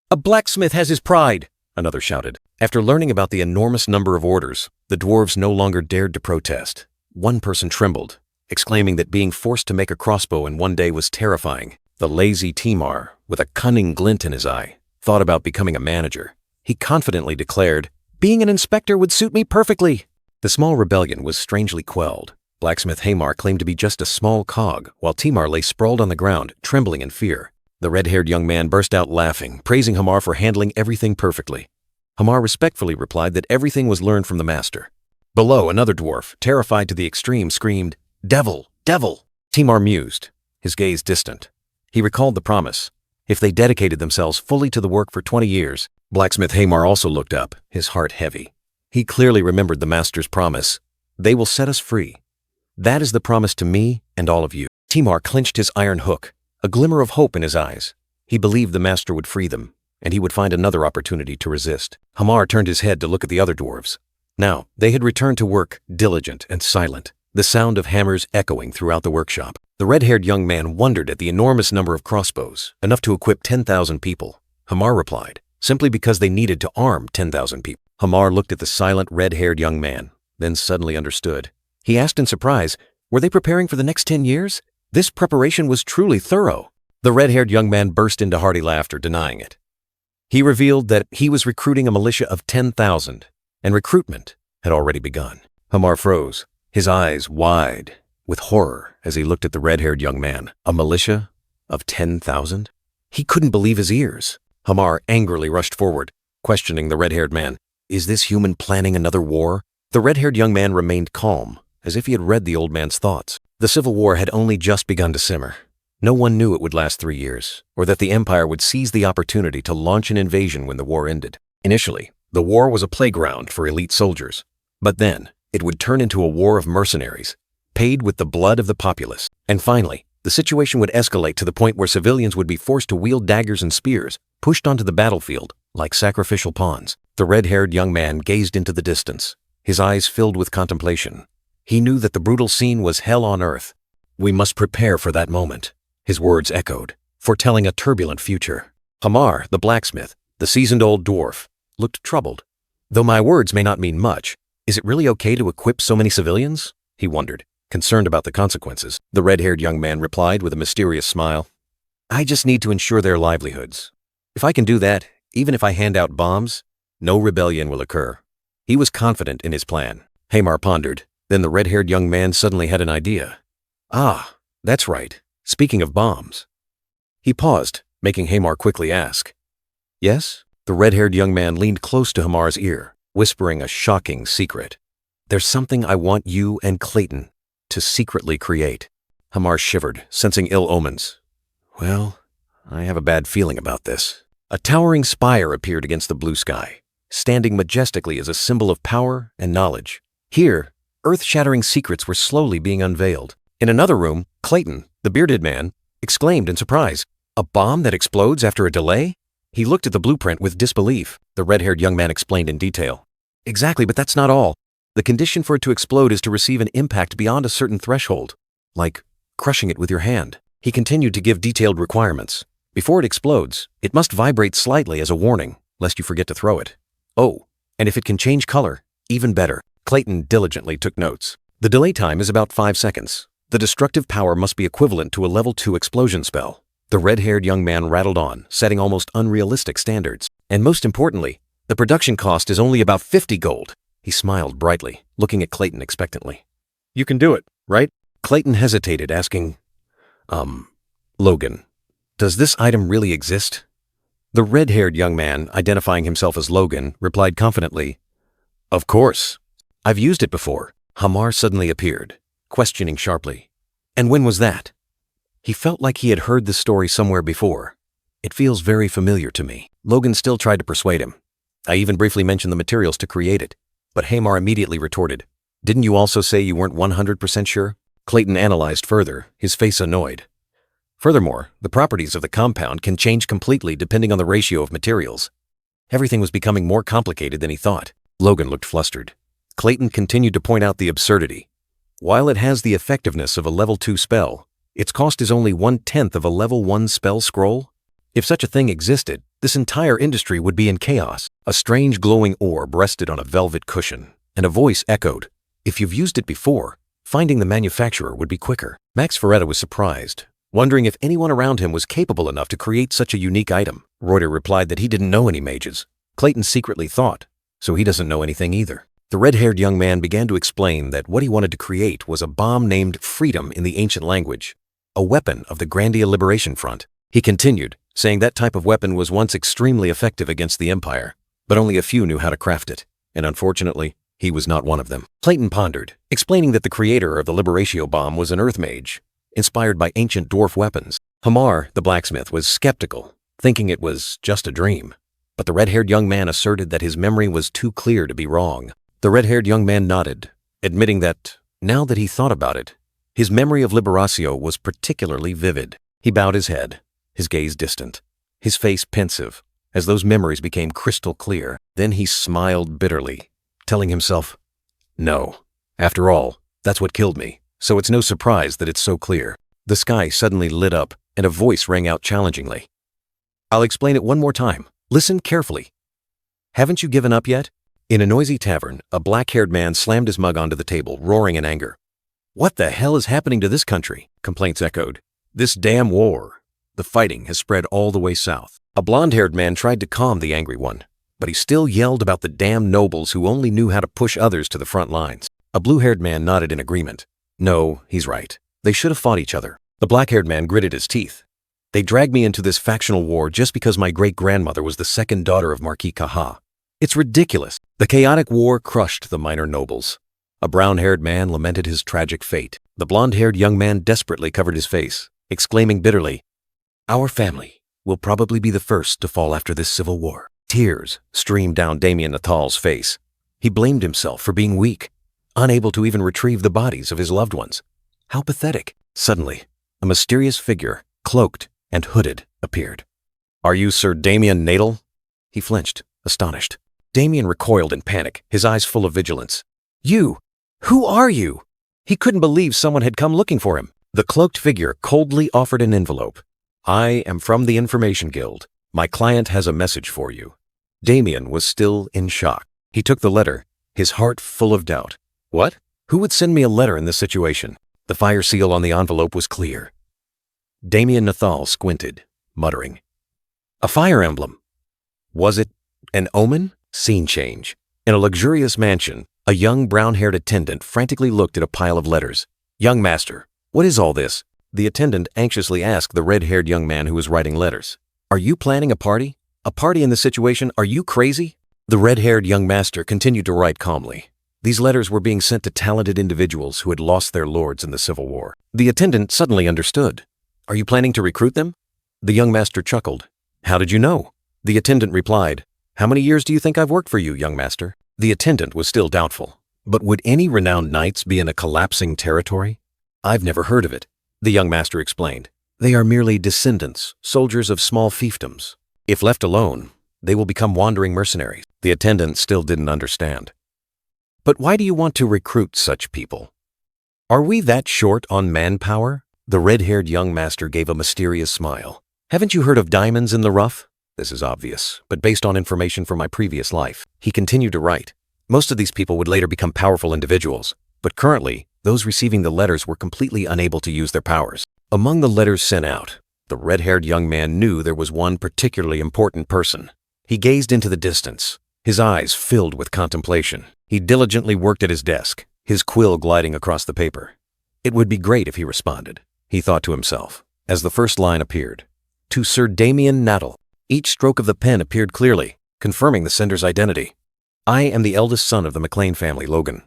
S2: "A blacksmith has his pride," another shouted. After learning about the enormous number of orders, the dwarves no longer dared to protest. One person trembled, exclaiming that being forced to make a crossbow in one day was terrifying. The lazy Timar, with a cunning glint in his eye, thought about becoming a manager. He confidently declared, "Being an inspector would suit me perfectly." The small rebellion was strangely quelled. Blacksmith Hamar claimed to be just a small cog, while Timar lay sprawled on the ground, trembling in fear. The red-haired young man burst out laughing, praising Hamar for handling everything perfectly. Hamar respectfully replied that everything was learned from the master. Below, another dwarf, terrified to the extreme, screamed, "Devil! Devil!" Timar mused, his gaze distant. He recalled the promise. If they dedicated themselves fully to the work for 20 years, Blacksmith Hamar also looked up, his heart heavy. He clearly remembered the master's promise. "They will set us free. That is the promise to me and all of you." Timar clenched his iron hook, a glimmer of hope in his eyes. He believed the master would free them, and he would find another opportunity to resist. Hamar turned his head to look at the other dwarves. Now, they had returned to work, diligent and silent, the sound of hammers echoing throughout the workshop. The red-haired young man wondered at the enormous number of crossbows, enough to equip 10,000 people. Hamar replied, simply because they needed to arm 10,000 people. Hamar looked at the silent red-haired young man, then suddenly understood. He asked in surprise, were they preparing for the next 10 years? This preparation was truly thorough. The red-haired young man burst into hearty laughter, denying it. He revealed that he was recruiting a militia of 10,000, and recruitment had already begun. Hamar froze, his eyes wide with horror as he looked at the red-haired young man. A militia of 10,000? He couldn't believe his ears. Hamar angrily rushed forward, questioning the red-haired man. Is this human planning another war? The red-haired young man remained calm, as if he had read the old man's thoughts. The civil war had only just begun to simmer. No one knew it would last 3 years, or that the Empire would seize the opportunity to launch an invasion when the war ended. Initially, the war was a playground for elite soldiers. But then, it would turn into a war of mercenaries, paid with the blood of the populace. And finally, the situation would escalate to the point where civilians would be forced to wield daggers and spears, pushed onto the battlefield, like sacrificial pawns. The red-haired young man gazed into the distance, his eyes filled with contemplation. He knew that the brutal scene was hell on earth. We must prepare for that moment, his words echoed, foretelling a turbulent future. Hamar, the blacksmith, the seasoned old dwarf, looked troubled. Though my words may not mean much, is it really okay to equip so many civilians? He wondered, concerned about the consequences. The red-haired young man replied with a mysterious smile. I just need to ensure their livelihoods. If I can do that, even if I hand out bombs, no rebellion will occur. He was confident in his plan. Hamar pondered. Then the red-haired young man suddenly had an idea. Ah, that's right. Speaking of bombs. He paused, making Hamar quickly ask. Yes? The red-haired young man leaned close to Hamar's ear, whispering a shocking secret. There's something I want you and Clayton to secretly create. Hamar shivered, sensing ill omens. Well, I have a bad feeling about this. A towering spire appeared against the blue sky, standing majestically as a symbol of power and knowledge. Here, earth-shattering secrets were slowly being unveiled. In another room, Clayton, the bearded man, exclaimed in surprise, "A bomb that explodes after a delay?" He looked at the blueprint with disbelief. The red-haired young man explained in detail. Exactly, but that's not all. The condition for it to explode is to receive an impact beyond a certain threshold, like crushing it with your hand. He continued to give detailed requirements. Before it explodes, it must vibrate slightly as a warning, lest you forget to throw it. Oh, and if it can change color, even better. Clayton diligently took notes. The delay time is about 5 seconds. The destructive power must be equivalent to a level 2 explosion spell. The red-haired young man rattled on, setting almost unrealistic standards. And most importantly, the production cost is only about 50 gold. He smiled brightly, looking at Clayton expectantly. You can do it, right? Clayton hesitated, asking, Logan, does this item really exist? The red-haired young man, identifying himself as Logan, replied confidently, Of course. I've used it before. Hamar suddenly appeared, questioning sharply. And when was that? He felt like he had heard this story somewhere before. It feels very familiar to me. Logan still tried to persuade him. I even briefly mentioned the materials to create it. But Hamar immediately retorted, Didn't you also say you weren't 100% sure? Clayton analyzed further, his face annoyed. Furthermore, the properties of the compound can change completely depending on the ratio of materials. Everything was becoming more complicated than he thought. Logan looked flustered. Clayton continued to point out the absurdity. While it has the effectiveness of a level 2 spell, its cost is only 1/10 of a level 1 spell scroll. If such a thing existed, this entire industry would be in chaos. A strange glowing orb rested on a velvet cushion, and a voice echoed, If you've used it before, finding the manufacturer would be quicker. Max Ferretta was surprised, wondering if anyone around him was capable enough to create such a unique item. Reuter replied that he didn't know any mages. Clayton secretly thought, so he doesn't know anything either. The red-haired young man began to explain that what he wanted to create was a bomb named Freedom in the ancient language, a weapon of the Grandia Liberation Front. He continued, saying that type of weapon was once extremely effective against the Empire, but only a few knew how to craft it, and unfortunately, he was not one of them. Clayton pondered, explaining that the creator of the Liberatio bomb was an earth mage, inspired by ancient dwarf weapons. Hamar, the blacksmith, was skeptical, thinking it was just a dream. But the red-haired young man asserted that his memory was too clear to be wrong. The red-haired young man nodded, admitting that, now that he thought about it, his memory of Liberatio was particularly vivid. He bowed his head, his gaze distant, his face pensive, as those memories became crystal clear. Then he smiled bitterly, telling himself, No, after all, that's what killed me, so it's no surprise that it's so clear. The sky suddenly lit up, and a voice rang out challengingly. I'll explain it one more time. Listen carefully. Haven't you given up yet? In a noisy tavern, a black-haired man slammed his mug onto the table, roaring in anger. What the hell is happening to this country? Complaints echoed. This damn war. The fighting has spread all the way south. A blonde-haired man tried to calm the angry one, but he still yelled about the damn nobles who only knew how to push others to the front lines. A blue-haired man nodded in agreement. No, he's right. They should have fought each other. The black-haired man gritted his teeth. They dragged me into this factional war just because my great-grandmother was the second daughter of Marquis Kaha. It's ridiculous. The chaotic war crushed the minor nobles. A brown-haired man lamented his tragic fate. The blonde-haired young man desperately covered his face, exclaiming bitterly, Our family will probably be the first to fall after this civil war. Tears streamed down Damien Natal's face. He blamed himself for being weak, unable to even retrieve the bodies of his loved ones. How pathetic. Suddenly, a mysterious figure, cloaked and hooded, appeared. Are you Sir Damien Natal? He flinched, astonished. Damien recoiled in panic, his eyes full of vigilance. "You! Who are you?" He couldn't believe someone had come looking for him. The cloaked figure coldly offered an envelope. "I am from the Information Guild. My client has a message for you." Damien was still in shock. He took the letter, his heart full of doubt. What? Who would send me a letter in this situation? The fire seal on the envelope was clear. Damien Nathal squinted, muttering. A fire emblem. Was it an omen? Scene change. In a luxurious mansion, a young brown-haired attendant frantically looked at a pile of letters. "Young master, what is all this?" The attendant anxiously asked the red-haired young man who was writing letters. "Are you planning a party? A party in this situation? Are you crazy?" The red-haired young master continued to write calmly. These letters were being sent to talented individuals who had lost their lords in the Civil War. The attendant suddenly understood. "Are you planning to recruit them?" The young master chuckled. "How did you know?" The attendant replied, "How many years do you think I've worked for you, young master?" The attendant was still doubtful. But would any renowned knights be in a collapsing territory? "I've never heard of it," the young master explained. "They are merely descendants, soldiers of small fiefdoms. If left alone, they will become wandering mercenaries." The attendant still didn't understand. "But why do you want to recruit such people? Are we that short on manpower?" The red-haired young master gave a mysterious smile. "Haven't you heard of diamonds in the rough? This is obvious, but based on information from my previous life." He continued to write. "Most of these people would later become powerful individuals, but currently, those receiving the letters were completely unable to use their powers." Among the letters sent out, the red-haired young man knew there was one particularly important person. He gazed into the distance, his eyes filled with contemplation. He diligently worked at his desk, his quill gliding across the paper. It would be great if he responded, he thought to himself, as the first line appeared. To Sir Damien Natal. Each stroke of the pen appeared clearly, confirming the sender's identity. "I am the eldest son of the McLean family, Logan."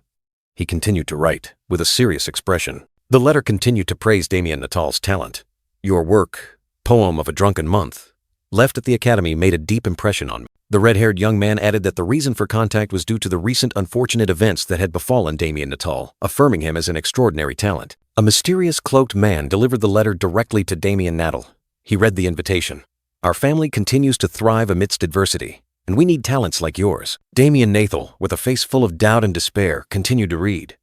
S2: He continued to write, with a serious expression. The letter continued to praise Damien Natal's talent. "Your work, Poem of a Drunken Month, left at the academy made a deep impression on me." The red-haired young man added that the reason for contact was due to the recent unfortunate events that had befallen Damien Natal, affirming him as an extraordinary talent. A mysterious cloaked man delivered the letter directly to Damien Natal. He read the invitation. "Our family continues to thrive amidst adversity, and we need talents like yours." Damien Natal, with a face full of doubt and despair, continued to read.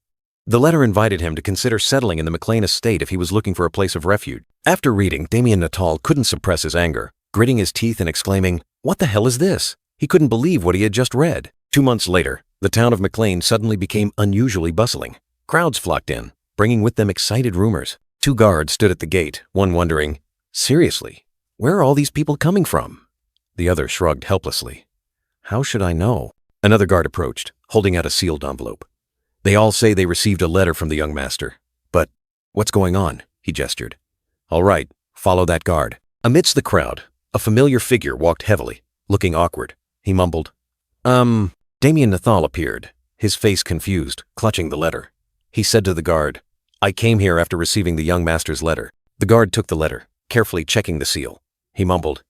S2: The letter invited him to consider settling in the McLean estate if he was looking for a place of refuge. After reading, Damien Natal couldn't suppress his anger, gritting his teeth and exclaiming, "What the hell is this?" He couldn't believe what he had just read. 2 months later, the town of McLean suddenly became unusually bustling. Crowds flocked in, bringing with them excited rumors. 2 guards stood at the gate, one wondering, "Seriously, where are all these people coming from?" The other shrugged helplessly. "How should I know?" Another guard approached, holding out a sealed envelope. "They all say they received a letter from the young master. But what's going on?" he gestured. "All right, follow that guard." Amidst the crowd, a familiar figure walked heavily, looking awkward. He mumbled, Damien Nathal appeared, his face confused, clutching the letter. He said to the guard, "I came here after receiving the young master's letter." The guard took the letter, carefully checking the seal. He mumbled,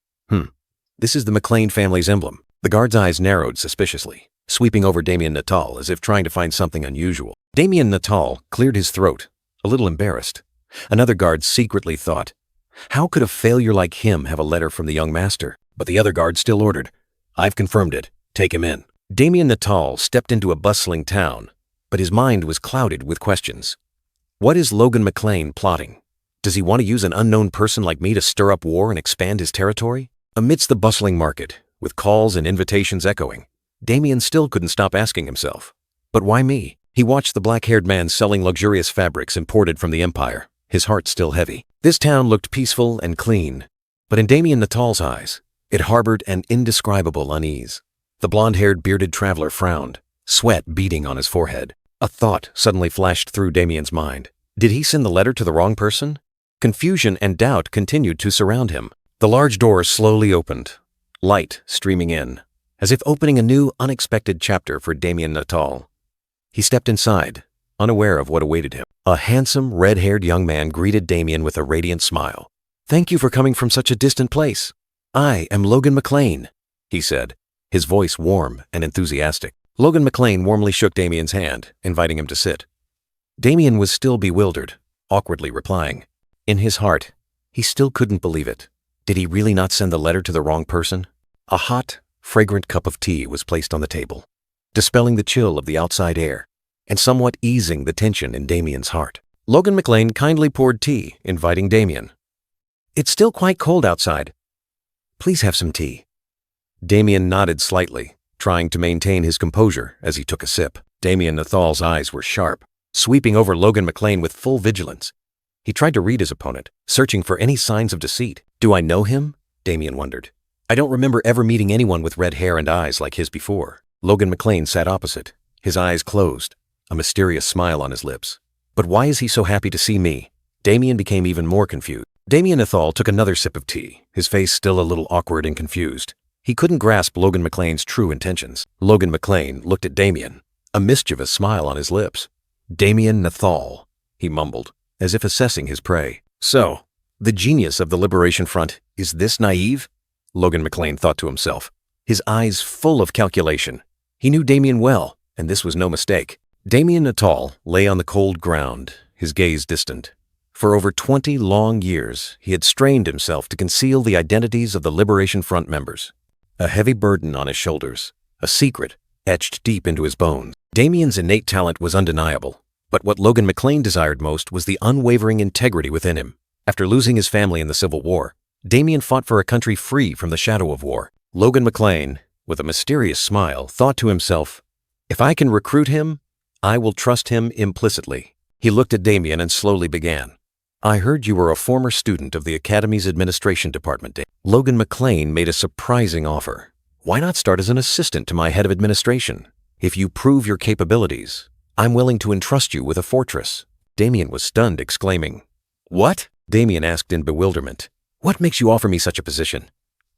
S2: This is the McLean family's emblem." The guard's eyes narrowed suspiciously, sweeping over Damien Natal as if trying to find something unusual. Damien Natal cleared his throat, a little embarrassed. Another guard secretly thought, how could a failure like him have a letter from the young master? But the other guard still ordered, "I've confirmed it. Take him in." Damien Natal stepped into a bustling town, but his mind was clouded with questions. What is Logan McLean plotting? Does he want to use an unknown person like me to stir up war and expand his territory? Amidst the bustling market, with calls and invitations echoing, Damien still couldn't stop asking himself, but why me? He watched the black-haired man selling luxurious fabrics imported from the Empire, his heart still heavy. This town looked peaceful and clean, but in Damien Natal's eyes, it harbored an indescribable unease. The blonde-haired bearded traveler frowned, sweat beading on his forehead. A thought suddenly flashed through Damien's mind. Did he send the letter to the wrong person? Confusion and doubt continued to surround him. The large door slowly opened, light streaming in, as if opening a new, unexpected chapter for Damien Natal. He stepped inside, unaware of what awaited him. A handsome, red-haired young man greeted Damien with a radiant smile. "Thank you for coming from such a distant place. I am Logan McLean," he said, his voice warm and enthusiastic. Logan McLean warmly shook Damien's hand, inviting him to sit. Damien was still bewildered, awkwardly replying. In his heart, he still couldn't believe it. Did he really not send the letter to the wrong person? A hot, fragrant cup of tea was placed on the table, dispelling the chill of the outside air and somewhat easing the tension in Damien's heart. Logan McLean kindly poured tea, inviting Damien.
S4: It's still quite cold outside. Please have some tea.
S2: Damien nodded slightly, trying to maintain his composure as he took a sip. Damien Nathal's eyes were sharp, sweeping over Logan McLean with full vigilance. He tried to read his opponent, searching for any signs of deceit. Do I know him? Damien wondered. I don't remember ever meeting anyone with red hair and eyes like his before. Logan McLean sat opposite, his eyes closed, a mysterious smile on his lips. But why is he so happy to see me? Damien became even more confused. Damien Nathal took another sip of tea, his face still a little awkward and confused. He couldn't grasp Logan McLean's true intentions. Logan McLean looked at Damien, a mischievous smile on his lips. Damien Nathal, he mumbled, as if assessing his prey. So, the genius of the Liberation Front is this naive? Logan McLean thought to himself, his eyes full of calculation. He knew Damien well, and this was no mistake. Damien Nathal lay on the cold ground, his gaze distant. For over 20 long years, he had strained himself to conceal the identities of the Liberation Front members. A heavy burden on his shoulders, a secret etched deep into his bones. Damien's innate talent was undeniable, but what Logan McLean desired most was the unwavering integrity within him. After losing his family in the Civil War, Damien fought for a country free from the shadow of war. Logan McLean, with a mysterious smile, thought to himself, if I can recruit him, I will trust him implicitly. He looked at Damien and slowly began. I heard you were a former student of the Academy's administration department. Logan McLean made a surprising offer. Why not start as an assistant to my head of administration? If you prove your capabilities, I'm willing to entrust you with a fortress. Damien was stunned, exclaiming, What? Damien asked in bewilderment. What makes you offer me such a position?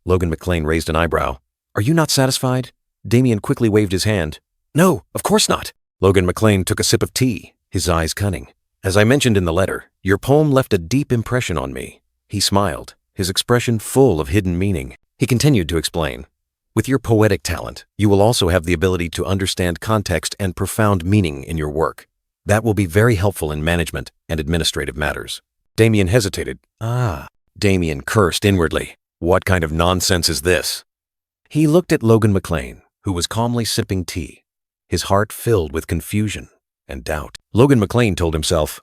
S2: Logan McLean raised an eyebrow. Are you not satisfied? Damien quickly waved his hand. No, of course not. Logan McLean took a sip of tea, his eyes cunning. As I mentioned in the letter, your poem left a deep impression on me. He smiled, his expression full of hidden meaning. He continued to explain. With your poetic talent, you will also have the ability to understand context and profound meaning in your work. That will be very helpful in management and administrative matters. Damien hesitated. Damien cursed inwardly. What kind of nonsense is this? He looked at Logan McLean, who was calmly sipping tea, his heart filled with confusion and doubt. Logan McLean told himself,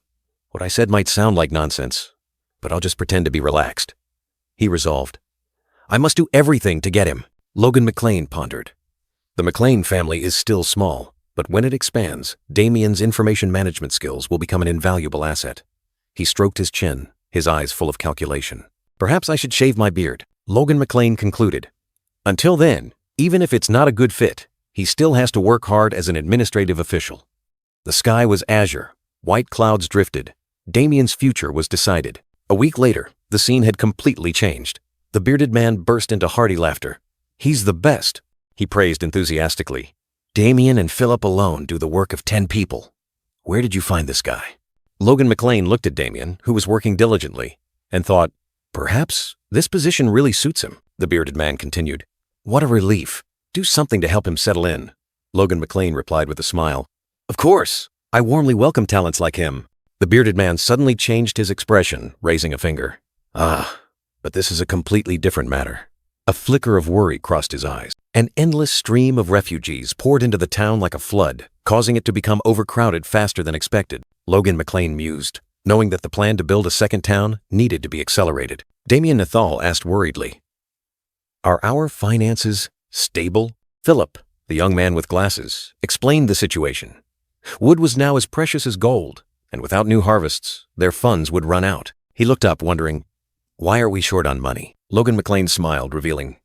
S2: what I said might sound like nonsense, but I'll just pretend to be relaxed. He resolved, I must do everything to get him. Logan McLean pondered. The McLean family is still small, but when it expands, Damien's information management skills will become an invaluable asset. He stroked his chin, his eyes full of calculation. Perhaps I should shave my beard, Logan McLean concluded. Until then, even if it's not a good fit, he still has to work hard as an administrative official. The sky was azure, white clouds drifted. Damien's future was decided. A week later, the scene had completely changed. The bearded man burst into hearty laughter. He's the best, he praised enthusiastically. Damien and Philip alone do the work of 10 people. Where did you find this guy? Logan McLean looked at Damien, who was working diligently, and thought, perhaps this position really suits him. The bearded man continued. What a relief. Do something to help him settle in. Logan McLean replied with a smile. Of course, I warmly welcome talents like him. The bearded man suddenly changed his expression, raising a finger. But this is a completely different matter. A flicker of worry crossed his eyes. An endless stream of refugees poured into the town like a flood, causing it to become overcrowded faster than expected. Logan McLean mused, knowing that the plan to build a second town needed to be accelerated. Damien Nathal asked worriedly, Are our finances stable? Philip, the young man with glasses, explained the situation. Wood was now as precious as gold, and without new harvests, their funds would run out. He looked up, wondering, why are we short on money? Logan McLean smiled, revealing,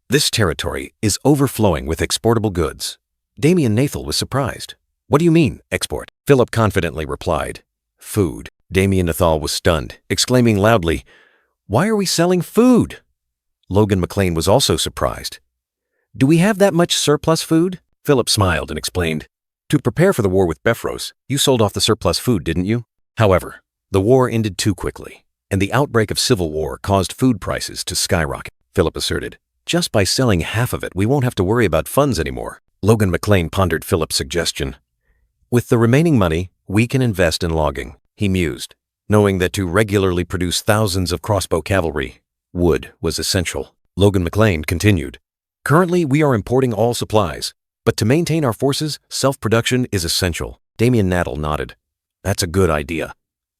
S2: this territory is overflowing with exportable goods. Damien Nathal was surprised. What do you mean, export? Philip confidently replied, food. Damien Nathal was stunned, exclaiming loudly, why are we selling food? Logan McLean was also surprised. Do we have that much surplus food? Philip smiled and explained, to prepare for the war with Befros, you sold off the surplus food, didn't you? However, the war ended too quickly, and the outbreak of civil war caused food prices to skyrocket. Philip asserted, just by selling half of it, we won't have to worry about funds anymore. Logan McLean pondered Philip's suggestion. With the remaining money, we can invest in logging, he mused, knowing that to regularly produce thousands of crossbow cavalry, wood was essential. Logan McLean continued,
S1: Currently, we are importing all supplies, but to maintain our forces, self-production is essential. Damien Naddle nodded. That's a good idea.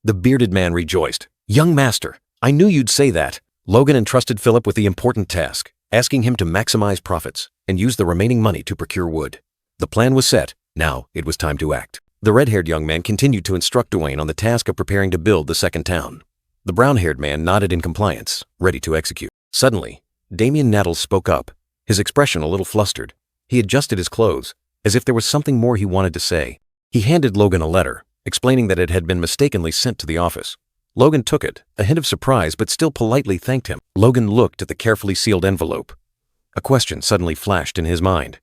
S1: The bearded man rejoiced. Young master, I knew you'd say that. Logan entrusted Philip with the important task, asking him to maximize profits and use the remaining money to procure wood. The plan was set. Now it was time to act. The red-haired young man continued to instruct Dwayne on the task of preparing to build the second town. The brown-haired man nodded in compliance, ready to execute. Suddenly, Damien Naddle spoke up, his expression a little flustered. He adjusted his clothes, as if there was something more he wanted to say. He handed Logan a letter, explaining that it had been mistakenly sent to the office. Logan took it, a hint of surprise but still politely thanked him. Logan looked at the carefully sealed envelope. A question suddenly flashed in his mind.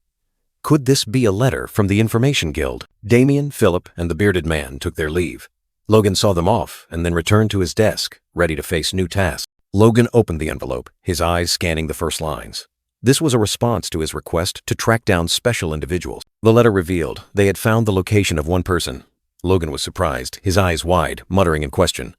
S1: Could this be a letter from the Information Guild? Damien, Philip, and the bearded man took their leave. Logan saw them off and then returned to his desk, ready to face new tasks. Logan opened the envelope, his eyes scanning the first lines. This was a response to his request to track down special individuals. The letter revealed they had found the location of one person. Logan was surprised, his eyes wide, muttering in question.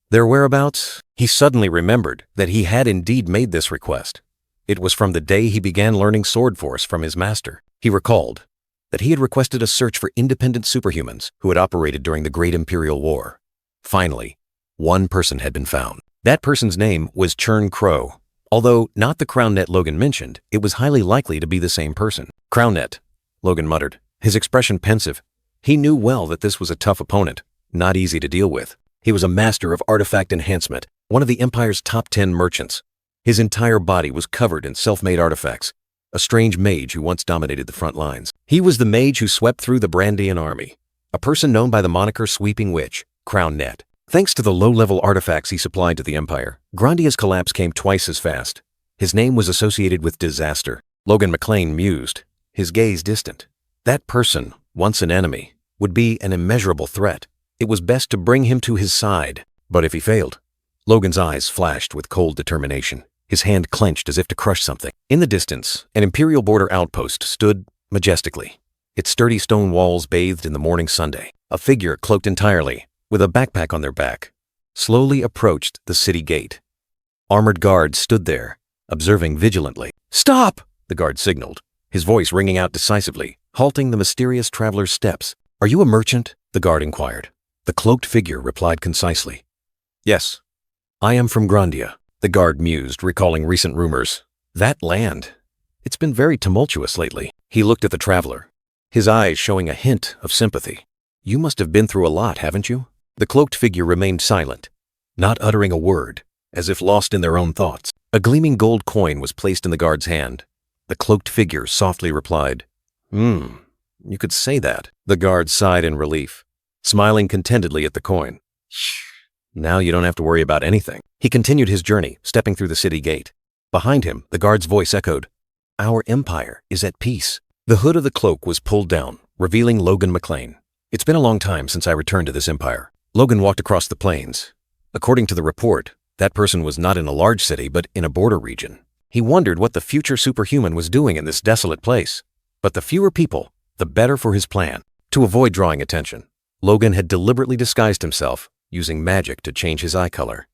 S1: Their whereabouts? He suddenly remembered that he had indeed made this request. It was from the day he began learning sword force from his master. He recalled that he had requested a search for independent superhumans who had operated during the Great Imperial War. Finally, one person had been found. That person's name was Churn Crow. Although not the CrownNet Logan mentioned, it was highly likely to be the same person. CrownNet, Logan muttered, his expression pensive. He knew well that this was a tough opponent, not easy to deal with. He was a master of artifact enhancement, one of the Empire's top 10 merchants. His entire body was covered in self-made artifacts, a strange mage who once dominated the front lines. He was the mage who swept through the Brandian army, a person known by the moniker Sweeping Witch, CrownNet. Thanks to the low-level artifacts he supplied to the Empire, Grandia's collapse came twice as fast. His name was associated with disaster. Logan McLean mused, his gaze distant. That person, once an enemy, would be an immeasurable threat. It was best to bring him to his side. But if he failed? Logan's eyes flashed with cold determination. His hand clenched as if to crush something. In the distance, an Imperial border outpost stood majestically, its sturdy stone walls bathed in the morning Sunday. A figure cloaked entirely, with a backpack on their back, slowly approached the city gate. Armored guards stood there, observing vigilantly. "Stop!" the guard signaled, his voice ringing out decisively, halting the mysterious traveler's steps. "Are you a merchant?" the guard inquired. The cloaked figure replied concisely. "Yes, I am from Grandia," the guard mused, recalling recent rumors. "That land. It's been very tumultuous lately." He looked at the traveler, his eyes showing a hint of sympathy. "You must have been through a lot, haven't you?" The cloaked figure remained silent, not uttering a word, as if lost in their own thoughts. A gleaming gold coin was placed in the guard's hand. The cloaked figure softly replied, You could say that." The guard sighed in relief, smiling contentedly at the coin. "Now you don't have to worry about anything." He continued his journey, stepping through the city gate. Behind him, the guard's voice echoed, "Our empire is at peace." The hood of the cloak was pulled down, revealing Logan McLean. "It's been a long time since I returned to this empire." Logan walked across the plains. According to the report, that person was not in a large city, but in a border region. He wondered what the future superhuman was doing in this desolate place. But the fewer people, the better for his plan. To avoid drawing attention, Logan had deliberately disguised himself, using magic to change his eye color.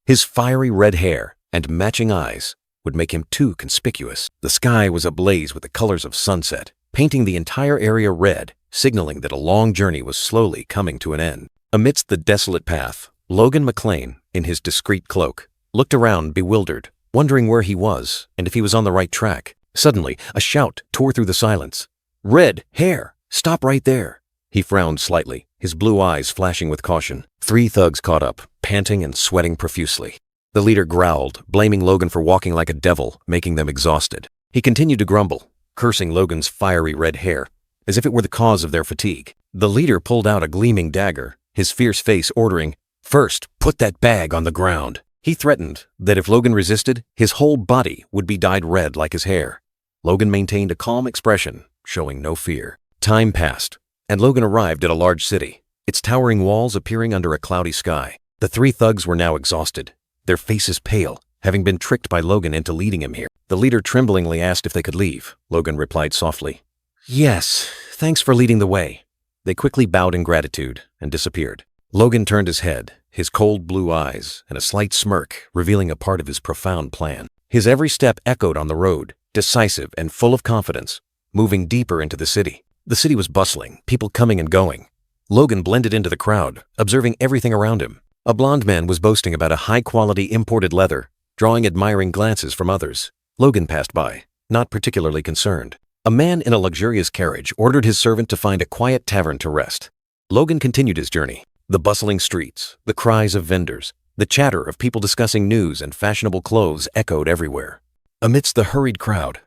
S1: His fiery red hair and matching eyes would make him too conspicuous. The sky was ablaze with the colors of sunset, painting the entire area red, signaling that a long journey was slowly coming to an end. Amidst the desolate path, Logan McLean, in his discreet cloak, looked around bewildered, wondering where he was and if he was on the right track. Suddenly, a shout tore through the silence. "Red hair! Stop right there!" He frowned slightly, his blue eyes flashing with caution. 3 thugs caught up, panting and sweating profusely. The leader growled, blaming Logan for walking like a devil, making them exhausted. He continued to grumble, cursing Logan's fiery red hair, as if it were the cause of their fatigue. The leader pulled out a gleaming dagger, his fierce face ordering, "First, put that bag on the ground." He threatened that if Logan resisted, his whole body would be dyed red like his hair. Logan maintained a calm expression, showing no fear. Time passed, and Logan arrived at a large city, its towering walls appearing under a cloudy sky. The 3 thugs were now exhausted, their faces pale, having been tricked by Logan into leading him here. The leader tremblingly asked if they could leave. Logan replied softly, "Yes, thanks for leading the way." They quickly bowed in gratitude and disappeared. Logan turned his head, his cold blue eyes and a slight smirk revealing a part of his profound plan. His every step echoed on the road,
S2: decisive and full of confidence, moving deeper into the city. The city was bustling, people coming and going. Logan blended into the crowd, observing everything around him. A blond man was boasting about a high-quality imported leather, drawing admiring glances from others. Logan passed by, not particularly concerned. A man in a luxurious carriage ordered his servant to find a quiet tavern to rest. Logan continued his journey. The bustling streets, the cries of vendors, the chatter of people discussing news and fashionable clothes echoed everywhere. Amidst the hurried crowd,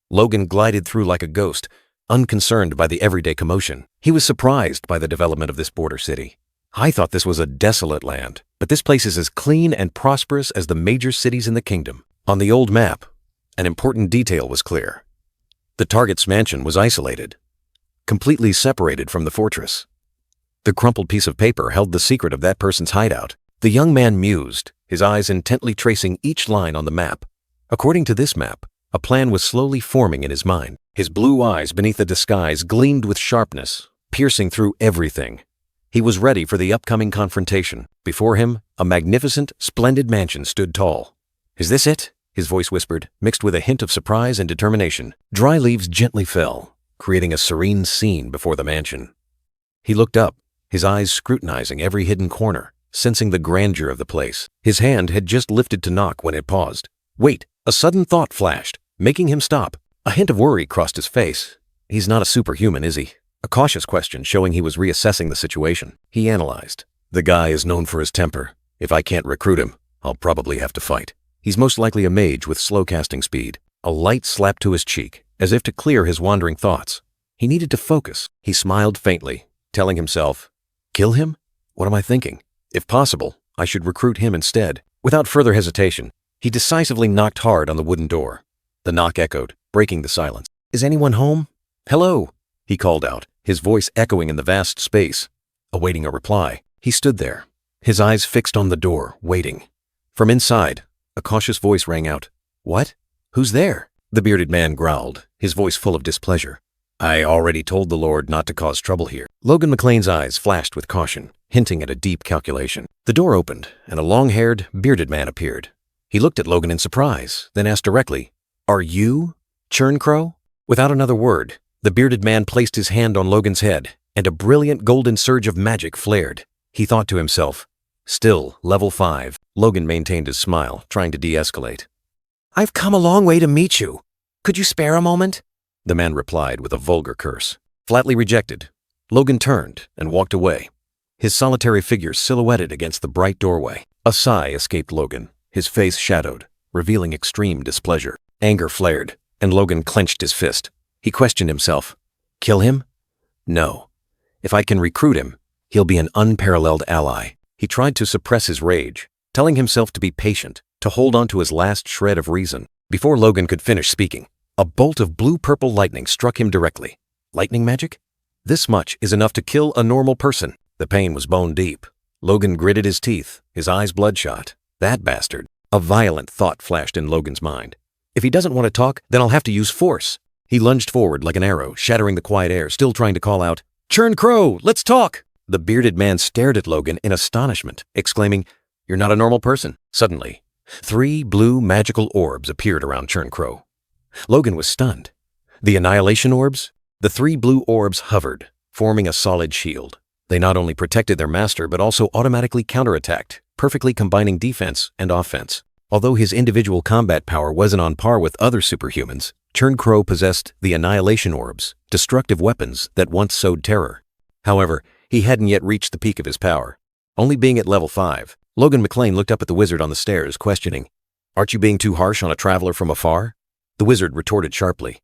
S2: Logan glided through like a ghost, unconcerned by the everyday commotion. He was surprised by the development of this border city. I thought this was a desolate land, but this place is as clean and prosperous as the major cities in the kingdom. On the old map, an important detail was clear. The target's mansion was isolated, completely separated from the fortress. The crumpled piece of paper held the secret of that person's hideout. The young man mused, his eyes intently tracing each line on the map. According to this map, a plan was slowly forming in his mind. His blue eyes beneath the disguise gleamed with sharpness, piercing through everything. He was ready for the upcoming confrontation. Before him, a magnificent, splendid mansion stood tall. "Is this it?" his voice whispered, mixed with a hint of surprise and determination. Dry leaves gently fell, creating a serene scene before the mansion. He looked up, his eyes scrutinizing every hidden corner, sensing the grandeur of the place. His hand had just lifted to knock when it paused. Wait! A sudden thought flashed, making him stop. A hint of worry crossed his face. He's not a superhuman, is he? A cautious question showing he was reassessing the situation. He analyzed. The guy is known for his temper. If I can't recruit him, I'll probably have to fight. He's most likely a mage with slow casting speed. A light slapped to his cheek, as if to clear his wandering thoughts. He needed to focus. He smiled faintly, telling himself, "Kill him? What am I thinking? If possible, I should recruit him instead." Without further hesitation, he decisively knocked hard on the wooden door. The knock echoed, breaking the silence. "Is anyone home?" "Hello," he called out, his voice echoing in the vast space. Awaiting a reply, he stood there, his eyes fixed on the door, waiting. From inside, a cautious voice rang out. "What? Who's there?" The bearded man growled, his voice full of displeasure. "I already told the Lord not to cause trouble here." Logan McLean's eyes flashed with caution, hinting at a deep calculation. The door opened, and a long-haired, bearded man appeared. He looked at Logan in surprise, then asked directly, "Are you Churncrow?" Without another word, the bearded man placed his hand on Logan's head, and a brilliant golden surge of magic flared. He thought to himself, "Still, level 5. Logan maintained his smile, trying to de-escalate.
S4: "I've come a long way to meet you. Could you spare a moment?"
S2: The man replied with a vulgar curse. Flatly rejected, Logan turned and walked away, his solitary figure silhouetted against the bright doorway. A sigh escaped Logan, his face shadowed, revealing extreme displeasure. Anger flared, and Logan clenched his fist. He questioned himself. Kill him? No. If I can recruit him, he'll be an unparalleled ally. He tried to suppress his rage, telling himself to be patient, to hold on to his last shred of reason. Before Logan could finish speaking, a bolt of blue-purple lightning struck him directly. Lightning magic? This much is enough to kill a normal person. The pain was bone deep. Logan gritted his teeth, his eyes bloodshot. That bastard. A violent thought flashed in Logan's mind. If he doesn't want to talk, then I'll have to use force. He lunged forward like an arrow, shattering the quiet air, still trying to call out, "Churncrow, let's talk!" The bearded man stared at Logan in astonishment, exclaiming, "You're not a normal person." Suddenly, 3 blue magical orbs appeared around Churncrow. Logan was stunned. The annihilation orbs? The 3 blue orbs hovered, forming a solid shield. They not only protected their master, but also automatically counterattacked, perfectly combining defense and offense. Although his individual combat power wasn't on par with other superhumans, Churncrow possessed the annihilation orbs, destructive weapons that once sowed terror. However, he hadn't yet reached the peak of his power. Only being at level 5, Logan McLean looked up at the wizard on the stairs, questioning, "Aren't you being too harsh on a traveler from afar?" The wizard retorted sharply,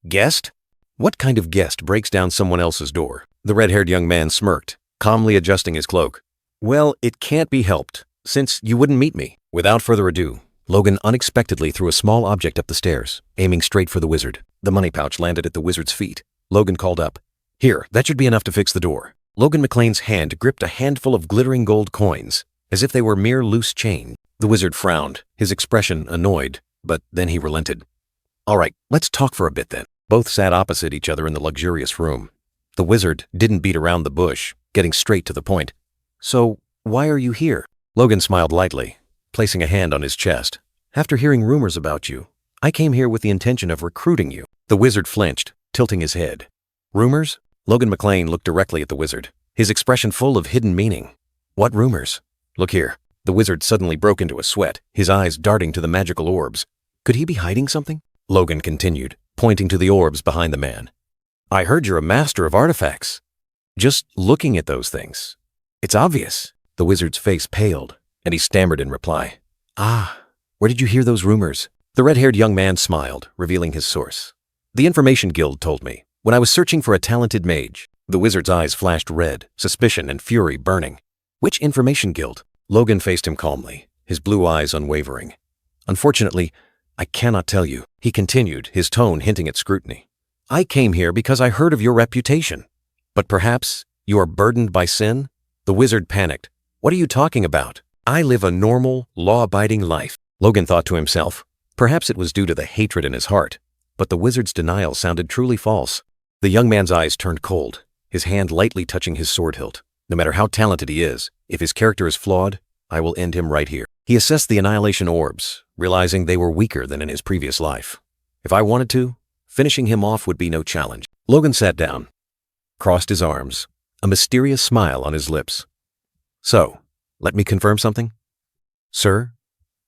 S2: "Guest? What kind of guest breaks down someone else's door?" The red-haired young man smirked, calmly adjusting his cloak. "Well, it can't be helped, since you wouldn't meet me." Without further ado, Logan unexpectedly threw a small object up the stairs, aiming straight for the wizard. The money pouch landed at the wizard's feet. Logan called up, "Here, that should be enough to fix the door." Logan McLean's hand gripped a handful of glittering gold coins, as if they were mere loose chain. The wizard frowned, his expression annoyed, but then he relented. "All right, let's talk for a bit then." Both sat opposite each other in the luxurious room. The wizard didn't beat around the bush, getting straight to the point. "So, why are you here?" Logan smiled lightly, placing a hand on his chest. "After hearing rumors about you, I came here with the intention of recruiting you. The wizard flinched, tilting his head. Rumors? Logan McLean looked directly at the wizard, his expression full of hidden meaning. What rumors? Look here. The wizard suddenly broke into a sweat, his eyes darting to the magical orbs. Could he be hiding something? Logan continued, pointing to the orbs behind the man. I heard you're a master of artifacts. Just looking at those things. It's obvious. The wizard's face paled, and he stammered in reply. Ah, where did you hear those rumors? The red-haired young man smiled, revealing his source. The Information Guild told me, when I was searching for a talented mage. The wizard's eyes flashed red, suspicion and fury burning. Which Information Guild? Logan faced him calmly, his blue eyes unwavering. Unfortunately, I cannot tell you, he continued, his tone hinting at scrutiny. I came here because I heard of your reputation. But perhaps you are burdened by sin? The wizard panicked. What are you talking about? I live a normal, law-abiding life. Logan thought to himself. Perhaps it was due to the hatred in his heart, but the wizard's denial sounded truly false. The young man's eyes turned cold, his hand lightly touching his sword hilt. No matter how talented he is, if his character is flawed, I will end him right here. He assessed the annihilation orbs, realizing they were weaker than in his previous life. If I wanted to, finishing him off would be no challenge. Logan sat down, crossed his arms, a mysterious smile on his lips. So, let me confirm something? Sir,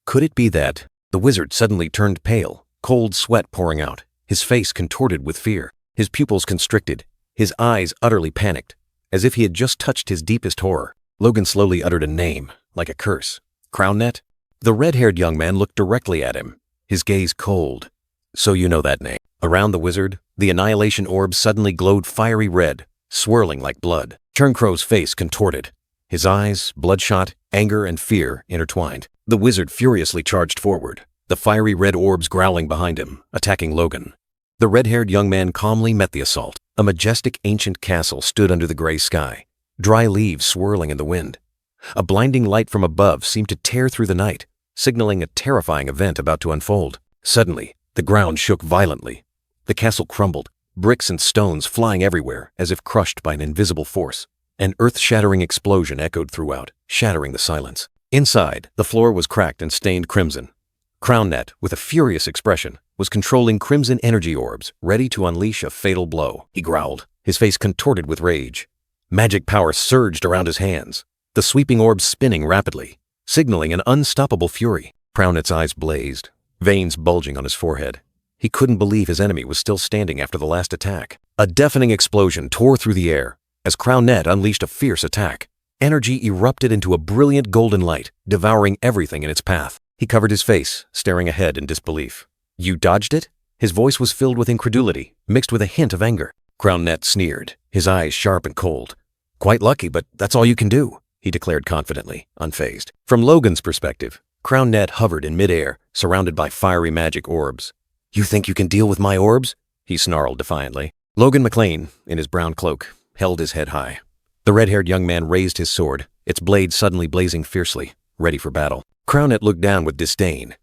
S2: could it be that? The wizard suddenly turned pale, cold sweat pouring out, his face contorted with fear, his pupils constricted, his eyes utterly panicked, as if he had just touched his deepest horror. Logan slowly uttered a name, like a curse. Crownnet? The red-haired young man looked directly at him, his gaze cold. So you know that name. Around the wizard, the annihilation orb suddenly glowed fiery red, swirling like blood. Turncrow's face contorted, his eyes, bloodshot, anger and fear intertwined. The wizard furiously charged forward, the fiery red orbs growling behind him, attacking Logan. The red-haired young man calmly met the assault. A majestic ancient castle stood under the gray sky, dry leaves swirling in the wind. A blinding light from above seemed to tear through the night, signaling a terrifying event about to unfold. Suddenly, the ground shook violently. The castle crumbled, bricks and stones flying everywhere as if crushed by an invisible force. An earth-shattering explosion echoed throughout, shattering the silence. Inside, the floor was cracked and stained crimson. Crownnet, with a furious expression, was controlling crimson energy orbs, ready to unleash a fatal blow. He growled, his face contorted with rage. Magic power surged around his hands, the sweeping orbs spinning rapidly, signaling an unstoppable fury. Crownet's eyes blazed, veins bulging on his forehead. He couldn't believe his enemy was still standing after the last attack. A deafening explosion tore through the air as Crownnet unleashed a fierce attack. Energy erupted into a brilliant golden light, devouring everything in its path. He covered his face, staring ahead in disbelief. You dodged it? His voice was filled with incredulity, mixed with a hint of anger. Crownnet sneered, his eyes sharp and cold. Quite lucky, but that's all you can do, he declared confidently, unfazed. From Logan's perspective, Crownnet hovered in midair, surrounded by fiery magic orbs. You think you can deal with my orbs? He snarled defiantly. Logan McLean, in his brown cloak, held his head high. The red-haired young man raised his sword, its blade suddenly blazing fiercely, ready for battle. Crownnet looked down with disdain.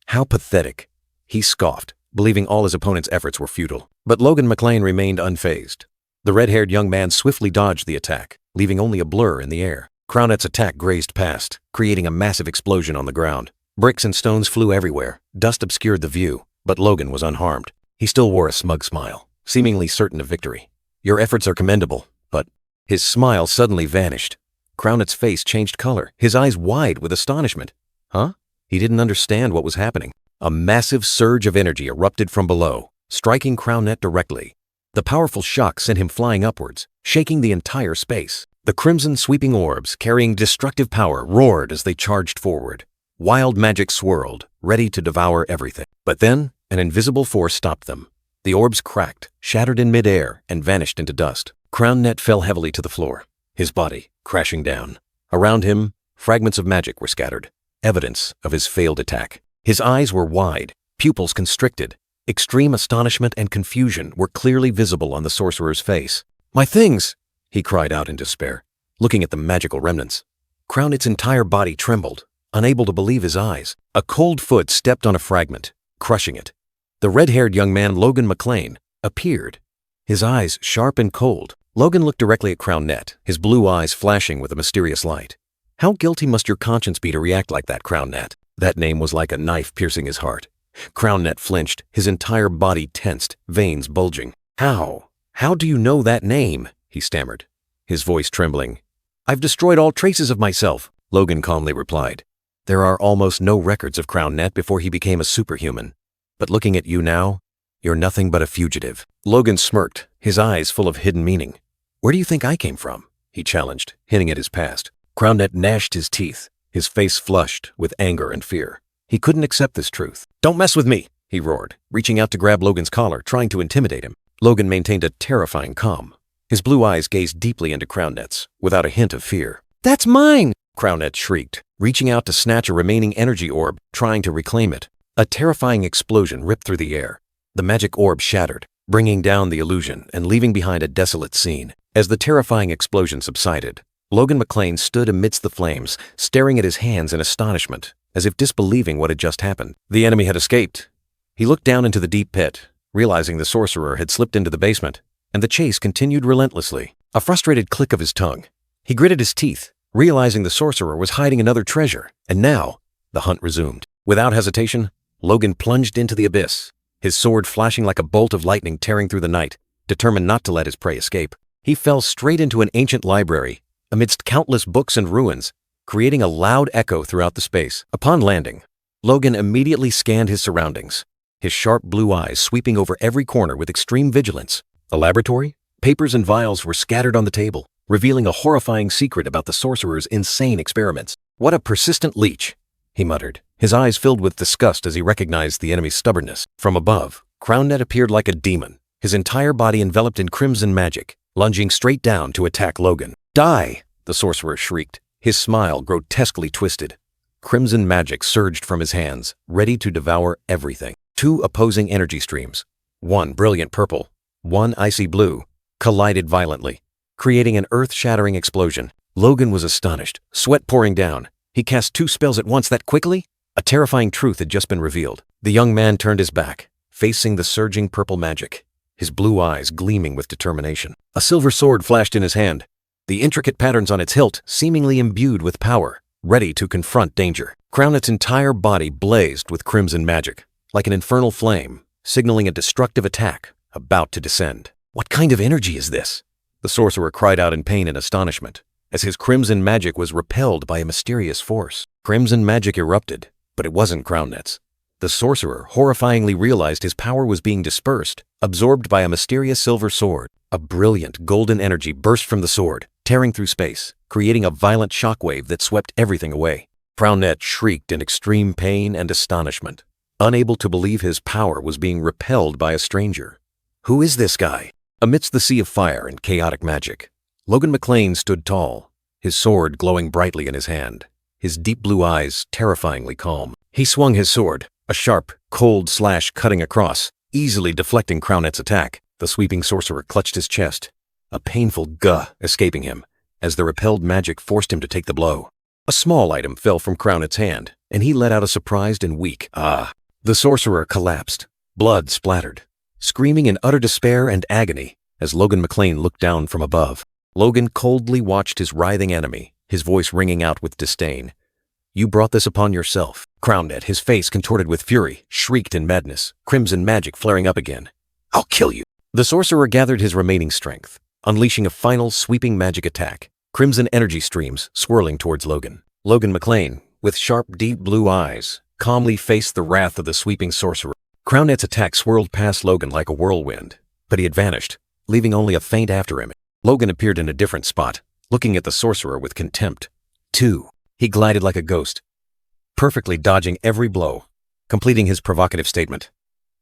S2: How pathetic. He scoffed, believing all his opponent's efforts were futile. But Logan McLean remained unfazed. The red-haired young man swiftly dodged the attack, leaving only a blur in the air. Crownet's attack grazed past, creating a massive explosion on the ground. Bricks and stones flew everywhere, dust obscured the view, but Logan was unharmed. He still wore a smug smile, seemingly certain of victory. Your efforts are commendable, but... His smile suddenly vanished. Crownet's face changed color, his eyes wide with astonishment. Huh? He didn't understand what was happening. A massive surge of energy erupted from below, striking Crownnet directly. The powerful shock sent him flying upwards, shaking the entire space. The crimson sweeping orbs, carrying destructive power, roared as they charged forward. Wild magic swirled, ready to devour everything. But then, an invisible force stopped them. The orbs cracked, shattered in midair, and vanished into dust. Crownnet fell heavily to the floor, his body crashing down. Around him, fragments of magic were scattered, evidence of his failed attack. His eyes were wide, pupils constricted. Extreme astonishment and confusion were clearly visible on the sorcerer's face. My things! He cried out in despair, looking at the magical remnants. Crownet's entire body trembled, unable to believe his eyes. A cold foot stepped on a fragment, crushing it. The red-haired young man Logan McLean appeared, his eyes sharp and cold. Logan looked directly at Crownnet, his blue eyes flashing with a mysterious light. How guilty must your conscience be to react like that, Crownnet? That name was like a knife piercing his heart. CrownNet flinched, his entire body tensed, veins bulging. How? How do you know that name? He stammered, his voice trembling. I've destroyed all traces of myself, Logan calmly replied. There are almost no records of CrownNet before he became a superhuman. But looking at you now, you're nothing but a fugitive. Logan smirked, his eyes full of hidden meaning. Where do you think I came from? He challenged, hinting at his past. CrownNet gnashed his teeth, his face flushed with anger and fear. He couldn't accept this truth. Don't mess with me, he roared, reaching out to grab Logan's collar, trying to intimidate him. Logan maintained a terrifying calm. His blue eyes gazed deeply into CrownNet's, without a hint of fear.
S4: That's mine!
S2: CrownNet shrieked, reaching out to snatch a remaining energy orb, trying to reclaim it. A terrifying explosion ripped through the air. The magic orb shattered, bringing down the illusion and leaving behind a desolate scene. As the terrifying explosion subsided, Logan McClane stood amidst the flames, staring at his hands in astonishment, as if disbelieving what had just happened. The enemy had escaped. He looked down into the deep pit, realizing the sorcerer had slipped into the basement, and the chase continued relentlessly. A frustrated click of his tongue. He gritted his teeth, realizing the sorcerer was hiding another treasure, and now the hunt resumed. Without hesitation, Logan plunged into the abyss, his sword flashing like a bolt of lightning tearing through the night, determined not to let his prey escape. He fell straight into an ancient library, amidst countless books and ruins, creating a loud echo throughout the space. Upon landing, Logan immediately scanned his surroundings, his sharp blue eyes sweeping over every corner with extreme vigilance. A laboratory? Papers and vials were scattered on the table, revealing a horrifying secret about the sorcerer's insane experiments. What a persistent leech, he muttered, his eyes filled with disgust as he recognized the enemy's stubbornness. From above, CrownNet appeared like a demon, his entire body enveloped in crimson magic, lunging straight down to attack Logan. Die! The sorcerer shrieked, his smile grotesquely twisted. Crimson magic surged from his hands, ready to devour everything. Two opposing energy streams, one brilliant purple, one icy blue, collided violently, creating an earth-shattering explosion. Logan was astonished, sweat pouring down. He cast two spells at once that quickly? A terrifying truth had just been revealed. The young man turned his back, facing the surging purple magic, his blue eyes gleaming with determination. A silver sword flashed in his hand, the intricate patterns on its hilt seemingly imbued with power, ready to confront danger. CrownNet's entire body blazed with crimson magic, like an infernal flame, signaling a destructive attack about to descend. What kind of energy is this? The sorcerer cried out in pain and astonishment, as his crimson magic was repelled by a mysterious force. Crimson magic erupted, but it wasn't CrownNet's. The sorcerer horrifyingly realized his power was being dispersed, absorbed by a mysterious silver sword. A brilliant golden energy burst from the sword, tearing through space, creating a violent shockwave that swept everything away. CrownNet shrieked in extreme pain and astonishment, unable to believe his power was being repelled by a stranger. Who is this guy? Amidst the sea of fire and chaotic magic, Logan McClane stood tall, his sword glowing brightly in his hand, his deep blue eyes terrifyingly calm. He swung his sword, a sharp, cold slash cutting across, easily deflecting CrownNet's attack. The sweeping sorcerer clutched his chest, a painful "guh" escaping him, as the repelled magic forced him to take the blow. A small item fell from CrownNet's hand, and he let out a surprised and weak "ah." The sorcerer collapsed, blood splattered, screaming in utter despair and agony as Logan McClane looked down from above. Logan coldly watched his writhing enemy, his voice ringing out with disdain. "You brought this upon yourself." CrownNet, his face contorted with fury, shrieked in madness, crimson magic flaring up again. "I'll kill you." The sorcerer gathered his remaining strength, unleashing a final sweeping magic attack, crimson energy streams swirling towards Logan. Logan McClane, with sharp, deep blue eyes, calmly faced the wrath of the sweeping sorcerer. CrownNet's attack swirled past Logan like a whirlwind, but he had vanished, leaving only a faint after him. Logan appeared in a different spot, looking at the sorcerer with contempt. He glided like a ghost, perfectly dodging every blow, completing his provocative statement.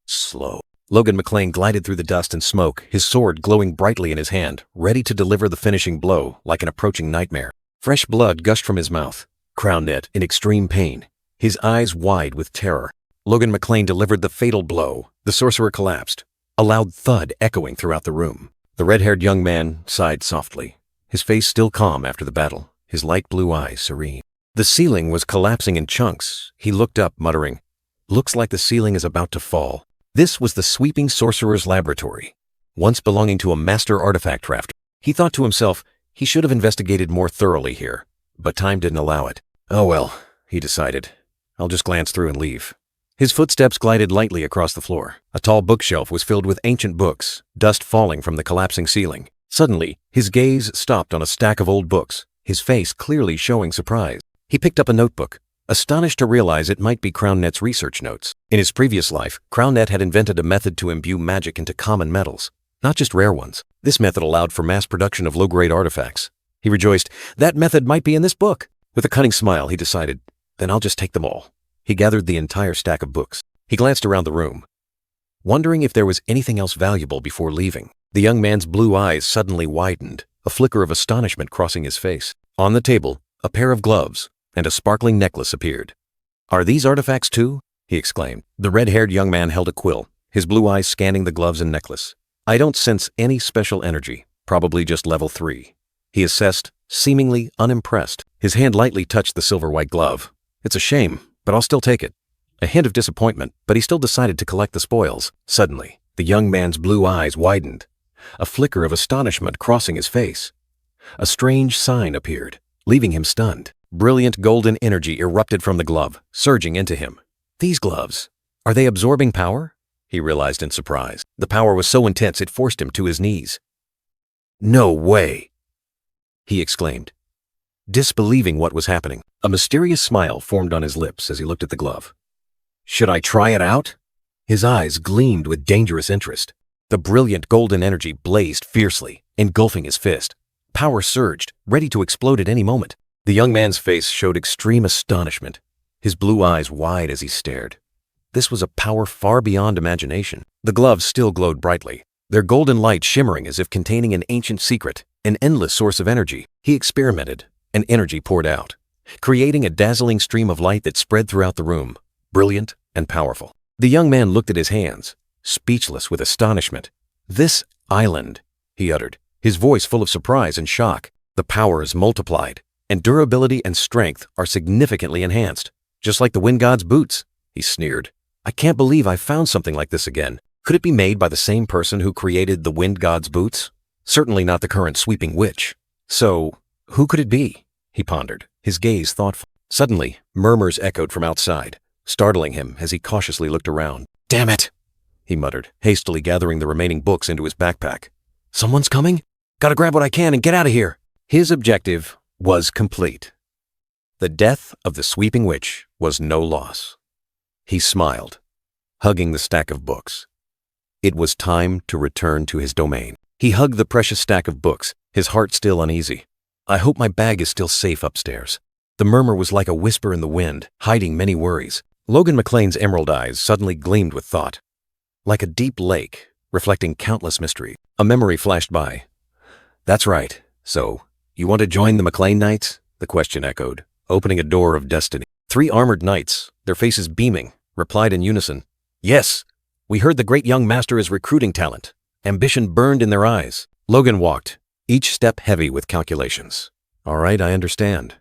S2: Slow. Logan McClane glided through the dust and smoke, his sword glowing brightly in his hand, ready to deliver the finishing blow like an approaching nightmare. Fresh blood gushed from his mouth. CrownNet, in extreme pain, his eyes wide with terror. Logan McClane delivered the fatal blow. The sorcerer collapsed, a loud thud echoing throughout the room. The red-haired young man sighed softly, his face still calm after the battle, his light blue eyes serene. The ceiling was collapsing in chunks. He looked up, muttering, "Looks like the ceiling is about to fall." This was the sweeping sorcerer's laboratory, once belonging to a master artifact crafter. He thought to himself he should have investigated more thoroughly here, but time didn't allow it. "Oh well," he decided. "I'll just glance through and leave." His footsteps glided lightly across the floor. A tall bookshelf was filled with ancient books, dust falling from the collapsing ceiling. Suddenly, his gaze stopped on a stack of old books, his face clearly showing surprise. He picked up a notebook, astonished to realize it might be CrownNet's research notes. In his previous life, CrownNet had invented a method to imbue magic into common metals, not just rare ones. This method allowed for mass production of low-grade artifacts. He rejoiced, that method might be in this book. With a cunning smile, he decided, then I'll just take them all. He gathered the entire stack of books. He glanced around the room, wondering if there was anything else valuable before leaving. The young man's blue eyes suddenly widened, a flicker of astonishment crossing his face. On the table, a pair of gloves and a sparkling necklace appeared. Are these artifacts too? He exclaimed. The red-haired young man held a quill, his blue eyes scanning the gloves and necklace. I don't sense any special energy, probably just level 3. He assessed, seemingly unimpressed. His hand lightly touched the silver-white glove. It's a shame, but I'll still take it. A hint of disappointment, but he still decided to collect the spoils. Suddenly, the young man's blue eyes widened, a flicker of astonishment crossing his face. A strange sign appeared, leaving him stunned. Brilliant golden energy erupted from the glove, surging into him. These gloves, are they absorbing power? He realized in surprise. The power was so intense it forced him to his knees. No way, he exclaimed, disbelieving what was happening. A mysterious smile formed on his lips as he looked at the glove. Should I try it out? His eyes gleamed with dangerous interest. The brilliant golden energy blazed fiercely, engulfing his fist. Power surged, ready to explode at any moment. The young man's face showed extreme astonishment, his blue eyes wide as he stared. This was a power far beyond imagination. The gloves still glowed brightly, their golden light shimmering as if containing an ancient secret, an endless source of energy. He experimented, and energy poured out, creating a dazzling stream of light that spread throughout the room, brilliant and powerful. The young man looked at his hands, speechless with astonishment. This island, he uttered, his voice full of surprise and shock. The power is multiplied, and durability and strength are significantly enhanced, just like the wind god's boots, he sneered. I can't believe I found something like this again. Could it be made by the same person who created the wind god's boots? Certainly not the current sweeping witch. So, who could it be? He pondered, his gaze thoughtful. Suddenly, murmurs echoed from outside, startling him as he cautiously looked around. Damn it, he muttered, hastily gathering the remaining books into his backpack. Someone's coming? Gotta grab what I can and get out of here. His objective was complete. The death of the sweeping witch was no loss. He smiled, hugging the stack of books. It was time to return to his domain. He hugged the precious stack of books, his heart still uneasy. I hope my bag is still safe upstairs. The murmur was like a whisper in the wind, hiding many worries. Logan McLean's emerald eyes suddenly gleamed with thought, like a deep lake, reflecting countless mysteries. A memory flashed by. That's right. So, you want to join the McLean Knights? The question echoed, opening a door of destiny. 3 armored knights, their faces beaming, replied in unison. Yes, we heard the great young master is recruiting talent. Ambition burned in their eyes. Logan walked, each step heavy with calculations. All right, I understand.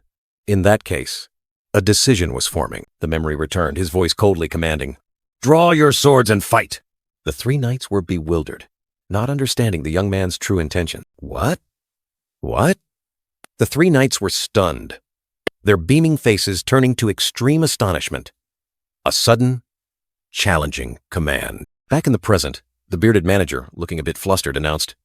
S2: In that case, a decision was forming. The memory returned, his voice coldly commanding, Draw your swords and fight! The 3 knights were bewildered, not understanding the young man's true intention. What? What? The 3 knights were stunned, their beaming faces turning to extreme astonishment. A sudden, challenging command. Back in the present, the bearded manager, looking a bit flustered, announced,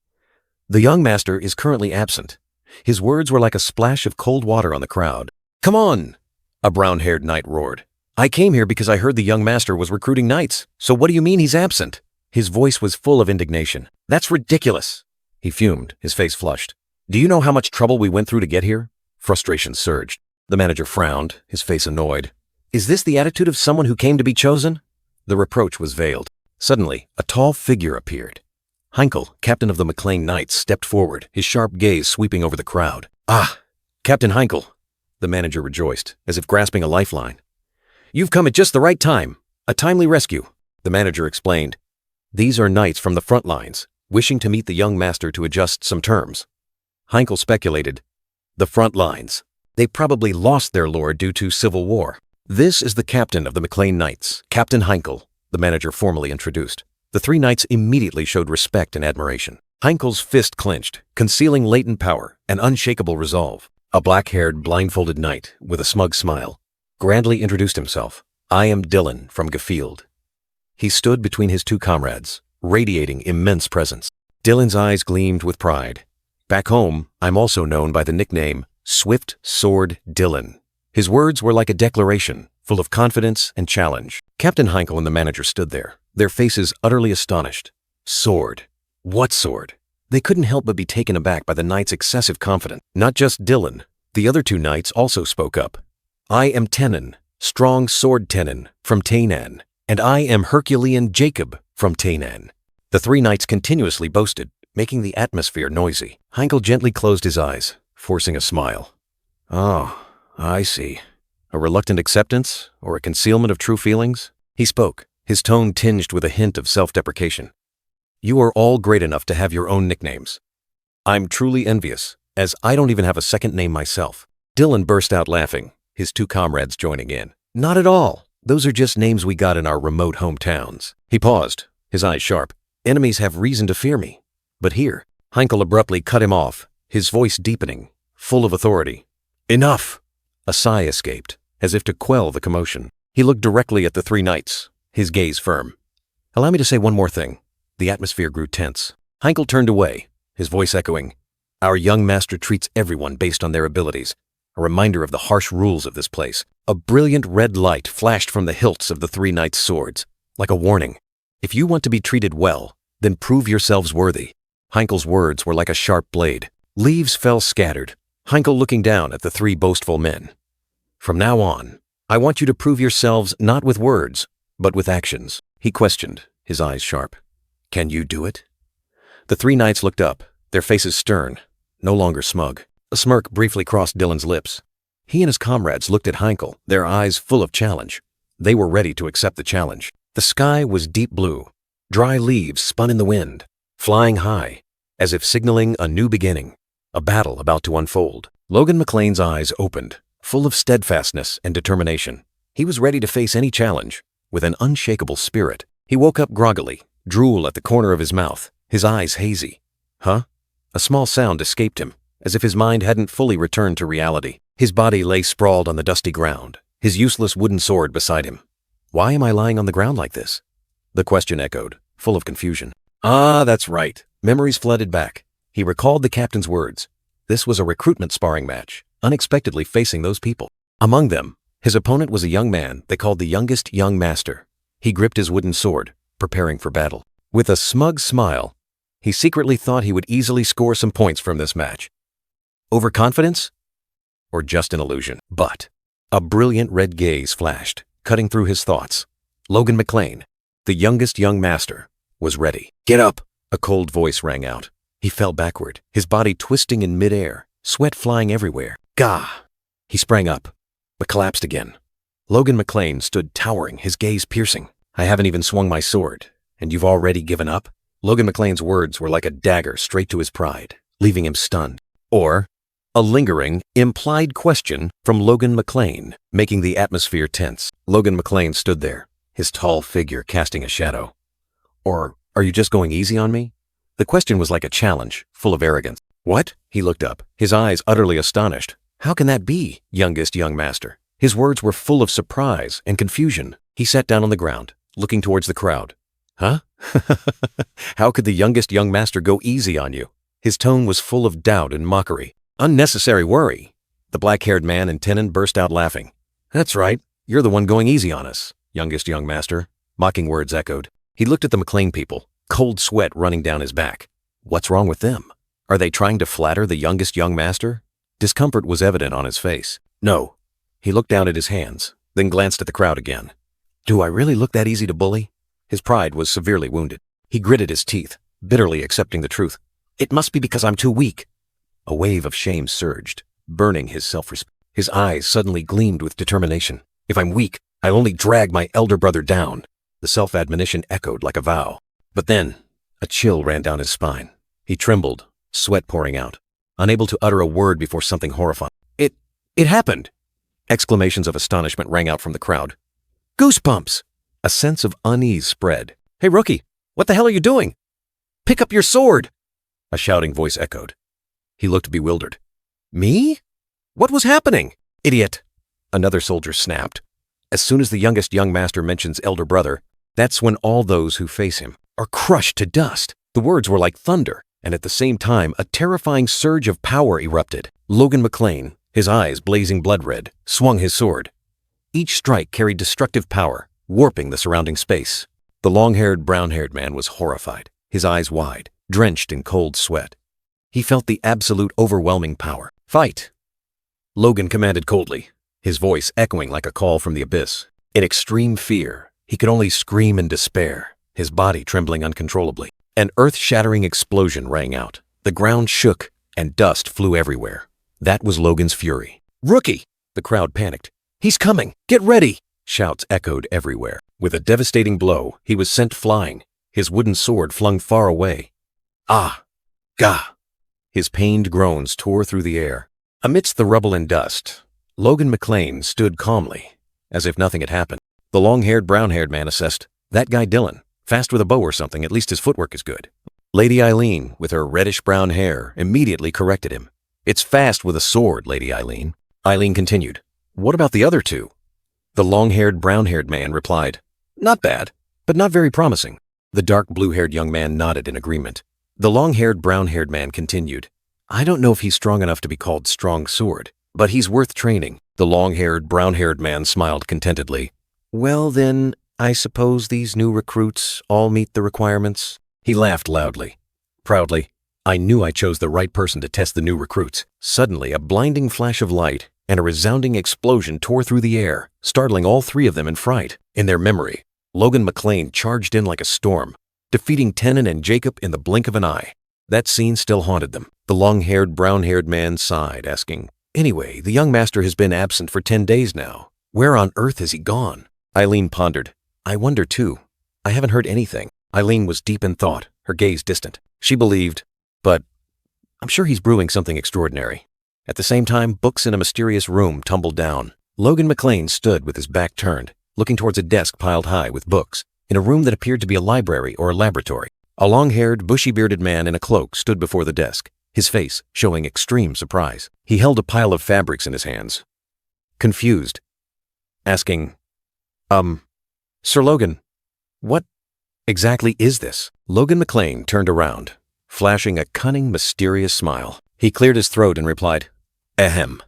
S2: The young master is currently absent. His words were like a splash of cold water on the crowd. Come on, a brown-haired knight roared. I came here because I heard the young master was recruiting knights. So what do you mean he's absent? His voice was full of indignation. That's ridiculous. He fumed, his face flushed. Do you know how much trouble we went through to get here? Frustration surged. The manager frowned, his face annoyed. Is this the attitude of someone who came to be chosen? The reproach was veiled. Suddenly, a tall figure appeared. Heinkel, captain of the McLean Knights, stepped forward, his sharp gaze sweeping over the crowd. Ah, Captain Heinkel, the manager rejoiced, as if grasping a lifeline. You've come at just the right time. A timely rescue. The manager explained. These are knights from the front lines, wishing to meet the young master to adjust some terms. Heinkel speculated. The front lines. They probably lost their lord due to civil war. This is the captain of the McLean Knights, Captain Heinkel, the manager formally introduced. The 3 knights immediately showed respect and admiration. Heinkel's fist clenched, concealing latent power and unshakable resolve. A black-haired, blindfolded knight, with a smug smile, grandly introduced himself. I am Dylan from Geffield. He stood between his two comrades, radiating immense presence. Dylan's eyes gleamed with pride. Back home, I'm also known by the nickname Swift Sword Dylan. His words were like a declaration, full of confidence and challenge. Captain Heinkel and the manager stood there, their faces utterly astonished. Sword. What sword? They couldn't help but be taken aback by the knight's excessive confidence. Not just Dylan. The other two knights also spoke up. I am Tenon, strong sword Tenon, from Tainan, and I am Herculean Jacob, from Tainan. The three knights continuously boasted, making the atmosphere noisy. Heinkel gently closed his eyes, forcing a smile. Oh, I see. A reluctant acceptance, or a concealment of true feelings? He spoke, his tone tinged with a hint of self-deprecation. You are all great enough to have your own nicknames. I'm truly envious, as I don't even have a second name myself. Dylan burst out laughing, his two comrades joining in. Not at all. Those are just names we got in our remote hometowns. He paused, his eyes sharp. Enemies have reason to fear me. But here, Heinkel abruptly cut him off, his voice deepening, full of authority. Enough! A sigh escaped, as if to quell the commotion. He looked directly at the three knights, his gaze firm. Allow me to say one more thing. The atmosphere grew tense. Heinkel turned away, his voice echoing. Our young master treats everyone based on their abilities, a reminder of the harsh rules of this place. A brilliant red light flashed from the hilts of the three knights' swords, like a warning. If you want to be treated well, then prove yourselves worthy. Heinkel's words were like a sharp blade. Leaves fell scattered, Heinkel looking down at the three boastful men. From now on, I want you to prove yourselves not with words, but with actions. He questioned, his eyes sharp. Can you do it? The three knights looked up, their faces stern, no longer smug. A smirk briefly crossed Dylan's lips. He and his comrades looked at Heinkel, their eyes full of challenge. They were ready to accept the challenge. The sky was deep blue. Dry leaves spun in the wind, flying high, as if signaling a new beginning, a battle about to unfold. Logan McLean's eyes opened, full of steadfastness and determination. He was ready to face any challenge, with an unshakable spirit. He woke up groggily, drool at the corner of his mouth, his eyes hazy. Huh? A small sound escaped him, as if his mind hadn't fully returned to reality. His body lay sprawled on the dusty ground, his useless wooden sword beside him. Why am I lying on the ground like this? The question echoed, full of confusion. Ah, that's right. Memories flooded back. He recalled the captain's words. This was a recruitment sparring match, unexpectedly facing those people. Among them, his opponent was a young man they called the youngest young master. He gripped his wooden sword, preparing for battle. With a smug smile, he secretly thought he would easily score some points from this match. Overconfidence? Or just an illusion? But a brilliant red gaze flashed, cutting through his thoughts. Logan McLean, the youngest young master, was ready. Get up! A cold voice rang out. He fell backward, his body twisting in midair, sweat flying everywhere. Gah! He sprang up, but collapsed again. Logan McLean stood towering, his gaze piercing. I haven't even swung my sword, and you've already given up? Logan McLean's words were like a dagger straight to his pride, leaving him stunned. Or a lingering, implied question from Logan McLean, making the atmosphere tense. Logan McLean stood there, his tall figure casting a shadow. Or are you just going easy on me? The question was like a challenge, full of arrogance. What? He looked up, his eyes utterly astonished. How can that be, youngest young master? His words were full of surprise and confusion. He sat down on the ground, looking towards the crowd. Huh? How could the youngest young master go easy on you? His tone was full of doubt and mockery. Unnecessary worry. The black-haired man in Tenon burst out laughing. That's right, you're the one going easy on us, youngest young master. Mocking words echoed. He looked at the McLean people, cold sweat running down his back. What's wrong with them? Are they trying to flatter the youngest young master? Discomfort was evident on his face. No. He looked down at his hands, then glanced at the crowd again. Do I really look that easy to bully? His pride was severely wounded. He gritted his teeth, bitterly accepting the truth. It must be because I'm too weak. A wave of shame surged, burning his self-respect. His eyes suddenly gleamed with determination. If I'm weak, I'll only drag my elder brother down. The self-admonition echoed like a vow. But then, a chill ran down his spine. He trembled, sweat pouring out, unable to utter a word before something horrifying. It happened! Exclamations of astonishment rang out from the crowd. Goosebumps! A sense of unease spread. Hey, rookie, what the hell are you doing? Pick up your sword! A shouting voice echoed. He looked bewildered. Me? What was happening? Idiot! Another soldier snapped.
S1: As soon as the youngest young master mentions elder brother, that's when all those who face him are crushed to dust. The words were like thunder, and at the same time, a terrifying surge of power erupted. Logan McLean, his eyes blazing blood red, swung his sword. Each strike carried destructive power, warping the surrounding space. The long-haired, brown-haired man was horrified, his eyes wide, drenched in cold sweat. He felt the absolute overwhelming power. "Fight!" Logan commanded coldly, his voice echoing like a call from the abyss. In extreme fear, he could only scream in despair, his body trembling uncontrollably. An earth-shattering explosion rang out. The ground shook, and dust flew everywhere. That was Logan's fury. "Rookie!" The crowd panicked. "He's coming! Get ready!" Shouts echoed everywhere. With a devastating blow, he was sent flying, his wooden sword flung far away. "Ah! Gah!" His pained groans tore through the air. Amidst the rubble and dust, Logan McLean stood calmly, as if nothing had happened. The long-haired, brown-haired man assessed, "That guy Dylan, fast with a bow or something, at least his footwork is good." Lady Eileen, with her reddish-brown hair, immediately corrected him. "It's fast with a sword, Lady Eileen." Eileen continued, "What about the other two?" The long-haired, brown-haired man replied, "Not bad, but not very promising." The dark blue-haired young man nodded in agreement. The long-haired, brown-haired man continued, "I don't know if he's strong enough to be called strong sword, but he's worth training." The long-haired, brown-haired man smiled contentedly. "Well then, I suppose these new recruits all meet the requirements?" He laughed loudly. Proudly, "I knew I chose the right person to test the new recruits." Suddenly, a blinding flash of light and a resounding explosion tore through the air, startling all three of them in fright. In their memory, Logan McLean charged in like a storm, defeating Tenon and Jacob in the blink of an eye. That scene still haunted them. The long-haired, brown-haired man sighed, asking, "Anyway, the young master has been absent for 10 days now. Where on earth has he gone?" Eileen pondered, "I wonder too. I haven't heard anything." Eileen was deep in thought, her gaze distant. She believed, but I'm sure he's brewing something extraordinary. At the same time, books in a mysterious room tumbled down. Logan McLean stood with his back turned, looking towards a desk piled high with books, in a room that appeared to be a library or a laboratory. A long-haired, bushy-bearded man in a cloak stood before the desk, his face showing extreme surprise. He held a pile of fabrics in his hands, confused, asking, Sir Logan, what exactly is this?" Logan McLean turned around, flashing a cunning, mysterious smile. He cleared his throat and replied, "Ahem.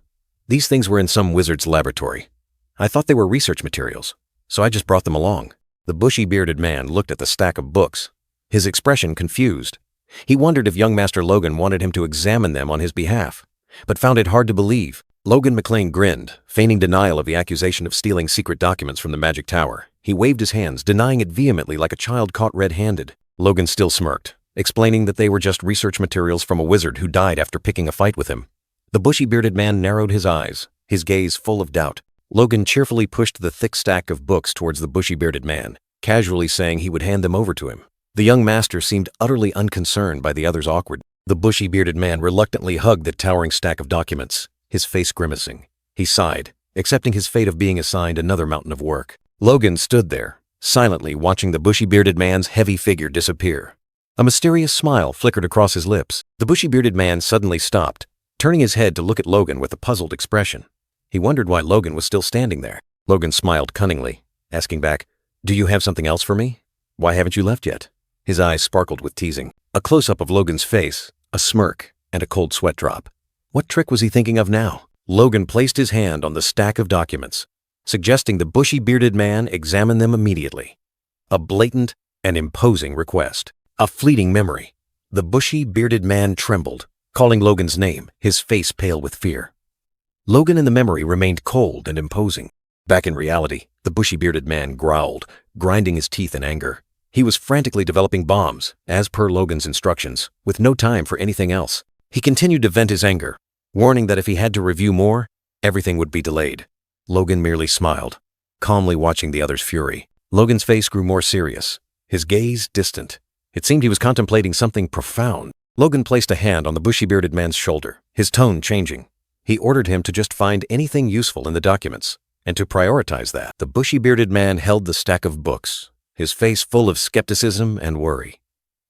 S1: These things were in some wizard's laboratory. I thought they were research materials, so I just brought them along." The bushy-bearded man looked at the stack of books, his expression confused. He wondered if young Master Logan wanted him to examine them on his behalf, but found it hard to believe. Logan McLean grinned, feigning denial of the accusation of stealing secret documents from the magic tower. He waved his hands, denying it vehemently like a child caught red-handed. Logan still smirked, explaining that they were just research materials from a wizard who died after picking a fight with him. The bushy-bearded man narrowed his eyes, his gaze full of doubt. Logan cheerfully pushed the thick stack of books towards the bushy-bearded man, casually saying he would hand them over to him. The young master seemed utterly unconcerned by the other's awkward. The bushy-bearded man reluctantly hugged the towering stack of documents, his face grimacing. He sighed, accepting his fate of being assigned another mountain of work. Logan stood there, silently watching the bushy-bearded man's heavy figure disappear. A mysterious smile flickered across his lips. The bushy-bearded man suddenly stopped, turning his head to look at Logan with a puzzled expression. He wondered why Logan was still standing there. Logan smiled cunningly, asking back, "Do you have something else for me? Why haven't you left yet?" His eyes sparkled with teasing. A close-up of Logan's face, a smirk, and a cold sweat drop. What trick was he thinking of now? Logan placed his hand on the stack of documents, suggesting the bushy-bearded man examine them immediately. A blatant and imposing request. A fleeting memory. The bushy-bearded man trembled, calling Logan's name, his face pale with fear. Logan in the memory remained cold and imposing. Back in reality, the bushy-bearded man growled, grinding his teeth in anger. He was frantically developing bombs, as per Logan's instructions, with no time for anything else. He continued to vent his anger, warning that if he had to review more, everything would be delayed. Logan merely smiled, calmly watching the other's fury. Logan's face grew more serious, his gaze distant. It seemed he was contemplating something profound. Logan placed a hand on the bushy-bearded man's shoulder, his tone changing. He ordered him to just find anything useful in the documents, and to prioritize that. The bushy-bearded man held the stack of books, his face full of skepticism and worry.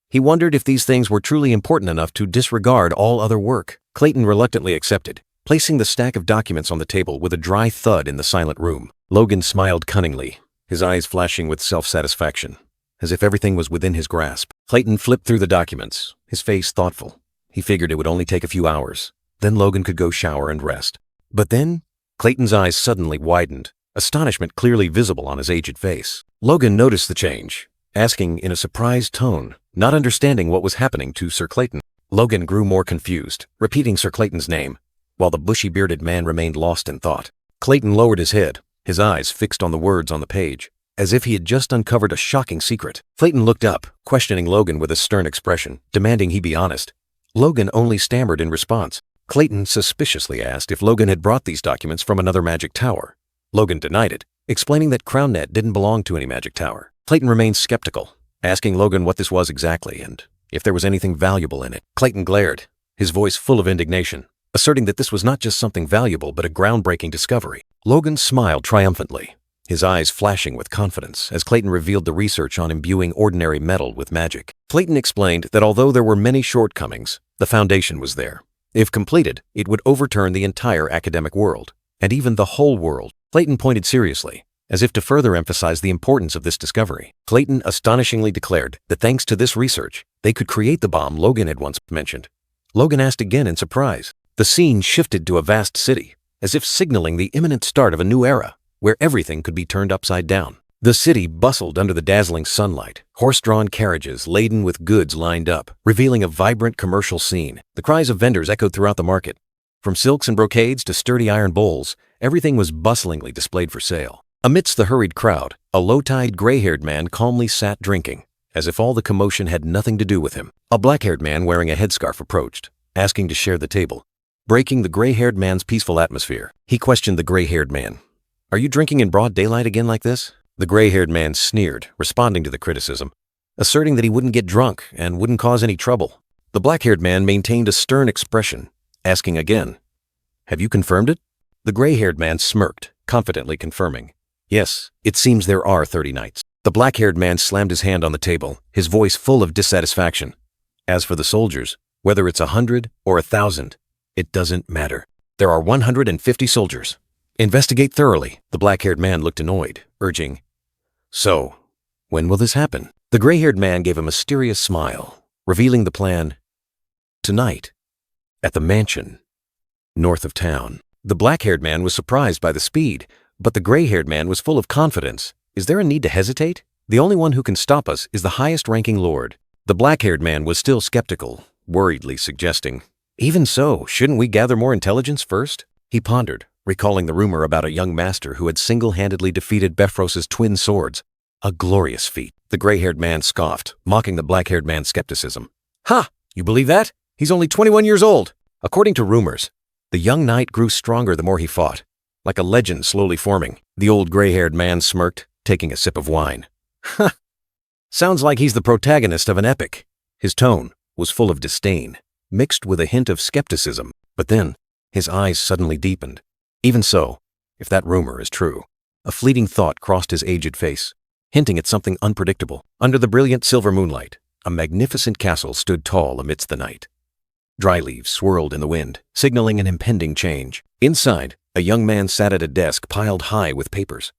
S1: He wondered if these things were truly important enough to disregard all other work. Clayton reluctantly accepted, placing the stack of documents on the table with a dry thud in the silent room.
S2: Logan smiled cunningly, his eyes flashing with self-satisfaction, as if everything was within his grasp. Clayton flipped through the documents, his face thoughtful. He figured it would only take a few hours. Then Logan could go shower and rest. But then, Clayton's eyes suddenly widened, astonishment clearly visible on his aged face. Logan noticed the change, asking in a surprised tone, not understanding what was happening to Sir Clayton. Logan grew more confused, repeating Sir Clayton's name, while the bushy-bearded man remained lost in thought. Clayton lowered his head, his eyes fixed on the words on the page, as if he had just uncovered a shocking secret. Clayton looked up, questioning Logan with a stern expression, demanding he be honest. Logan only stammered in response. Clayton suspiciously asked if Logan had brought these documents from another magic tower. Logan denied it, explaining that CrownNet didn't belong to any magic tower. Clayton remained skeptical, asking Logan what this was exactly and if there was anything valuable in it. Clayton glared, his voice full of indignation, asserting that this was not just something valuable but a groundbreaking discovery. Logan smiled triumphantly, his eyes flashing with confidence as Clayton revealed the research on imbuing ordinary metal with magic. Clayton explained that although there were many shortcomings, the foundation was there. If completed, it would overturn the entire academic world, and even the whole world. Clayton pointed seriously, as if to further emphasize the importance of this discovery. Clayton astonishingly declared that thanks to this research, they could create the bomb Logan had once mentioned. Logan asked again in surprise. The scene shifted to a vast city, as if signaling the imminent start of a new era, where everything could be turned upside down. The city bustled under the dazzling sunlight, horse-drawn carriages laden with goods lined up, revealing a vibrant commercial scene. The cries of vendors echoed throughout the market. From silks and brocades to sturdy iron bowls, everything was bustlingly displayed for sale. Amidst the hurried crowd, a low-tide gray-haired man calmly sat drinking, as if all the commotion had nothing to do with him. A black-haired man wearing a headscarf approached, asking to share the table. Breaking the gray-haired man's peaceful atmosphere, he questioned the gray-haired man. "Are you drinking in broad daylight again like this?" The gray-haired man sneered, responding to the criticism, asserting that he wouldn't get drunk and wouldn't cause any trouble. The black-haired man maintained a stern expression, asking again, "Have you confirmed it?" The gray-haired man smirked, confidently confirming, "Yes, it seems there are 30 nights." The black-haired man slammed his hand on the table, his voice full of dissatisfaction. "As for the soldiers, whether it's 100 or 1,000, it doesn't matter. There are 150 soldiers. Investigate thoroughly." The black-haired man looked annoyed, urging, "So, when will this happen?" The gray-haired man gave a mysterious smile, revealing the plan. "Tonight, at the mansion, north of town." The black-haired man was surprised by the speed, but the gray-haired man was full of confidence. "Is there a need to hesitate? The only one who can stop us is the highest-ranking lord." The black-haired man was still skeptical, worriedly suggesting, "Even so, shouldn't we gather more intelligence first?" He pondered, recalling the rumor about a young master who had single-handedly defeated Befros's twin swords. A glorious feat. The gray-haired man scoffed, mocking the black-haired man's skepticism. "Ha! You believe that? He's only 21 years old." According to rumors, the young knight grew stronger the more he fought, like a legend slowly forming. The old gray-haired man smirked, taking a sip of wine. "Ha! Sounds like he's the protagonist of an epic." His tone was full of disdain, mixed with a hint of skepticism. But then, his eyes suddenly deepened. Even so, if that rumor is true, a fleeting thought crossed his aged face, hinting at something unpredictable. Under the brilliant silver moonlight, a magnificent castle stood tall amidst the night. Dry leaves swirled in the wind, signaling an impending change. Inside, a young man sat at a desk piled high with papers.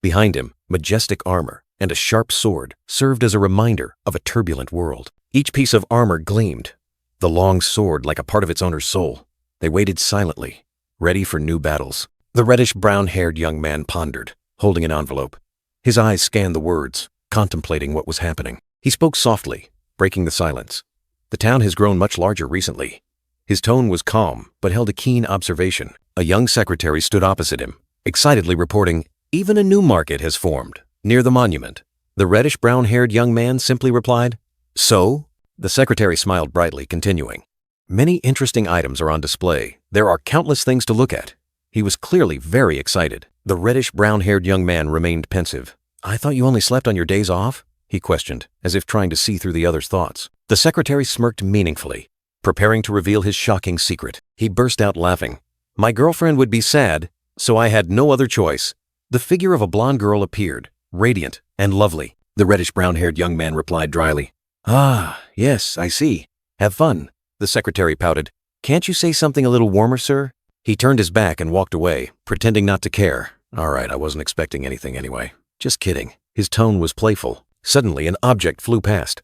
S2: Behind him, majestic armor and a sharp sword served as a reminder of a turbulent world. Each piece of armor gleamed, the long sword like a part of its owner's soul. They waited silently, ready for new battles. The reddish-brown-haired young man pondered, holding an envelope. His eyes scanned the words, contemplating what was happening. He spoke softly, breaking the silence. "The town has grown much larger recently." His tone was calm, but held a keen observation. A young secretary stood opposite him, excitedly reporting, "Even a new market has formed, near the monument." The reddish-brown-haired young man simply replied, "So?" The secretary smiled brightly, continuing, "Many interesting items are on display. There are countless things to look at." He was clearly very excited. The reddish-brown-haired young man remained pensive. "I thought you only slept on your days off?" he questioned, as if trying to see through the other's thoughts. The secretary smirked meaningfully, preparing to reveal his shocking secret. He burst out laughing. "My girlfriend would be sad, so I had no other choice." The figure of a blonde girl appeared, radiant and lovely. The reddish-brown-haired young man replied dryly, "Ah, yes, I see. Have fun." The secretary pouted. "Can't you say something a little warmer, sir?" He turned his back and walked away, pretending not to care, All right, I wasn't expecting anything anyway. Just kidding. His tone was playful. Suddenly, an object flew past.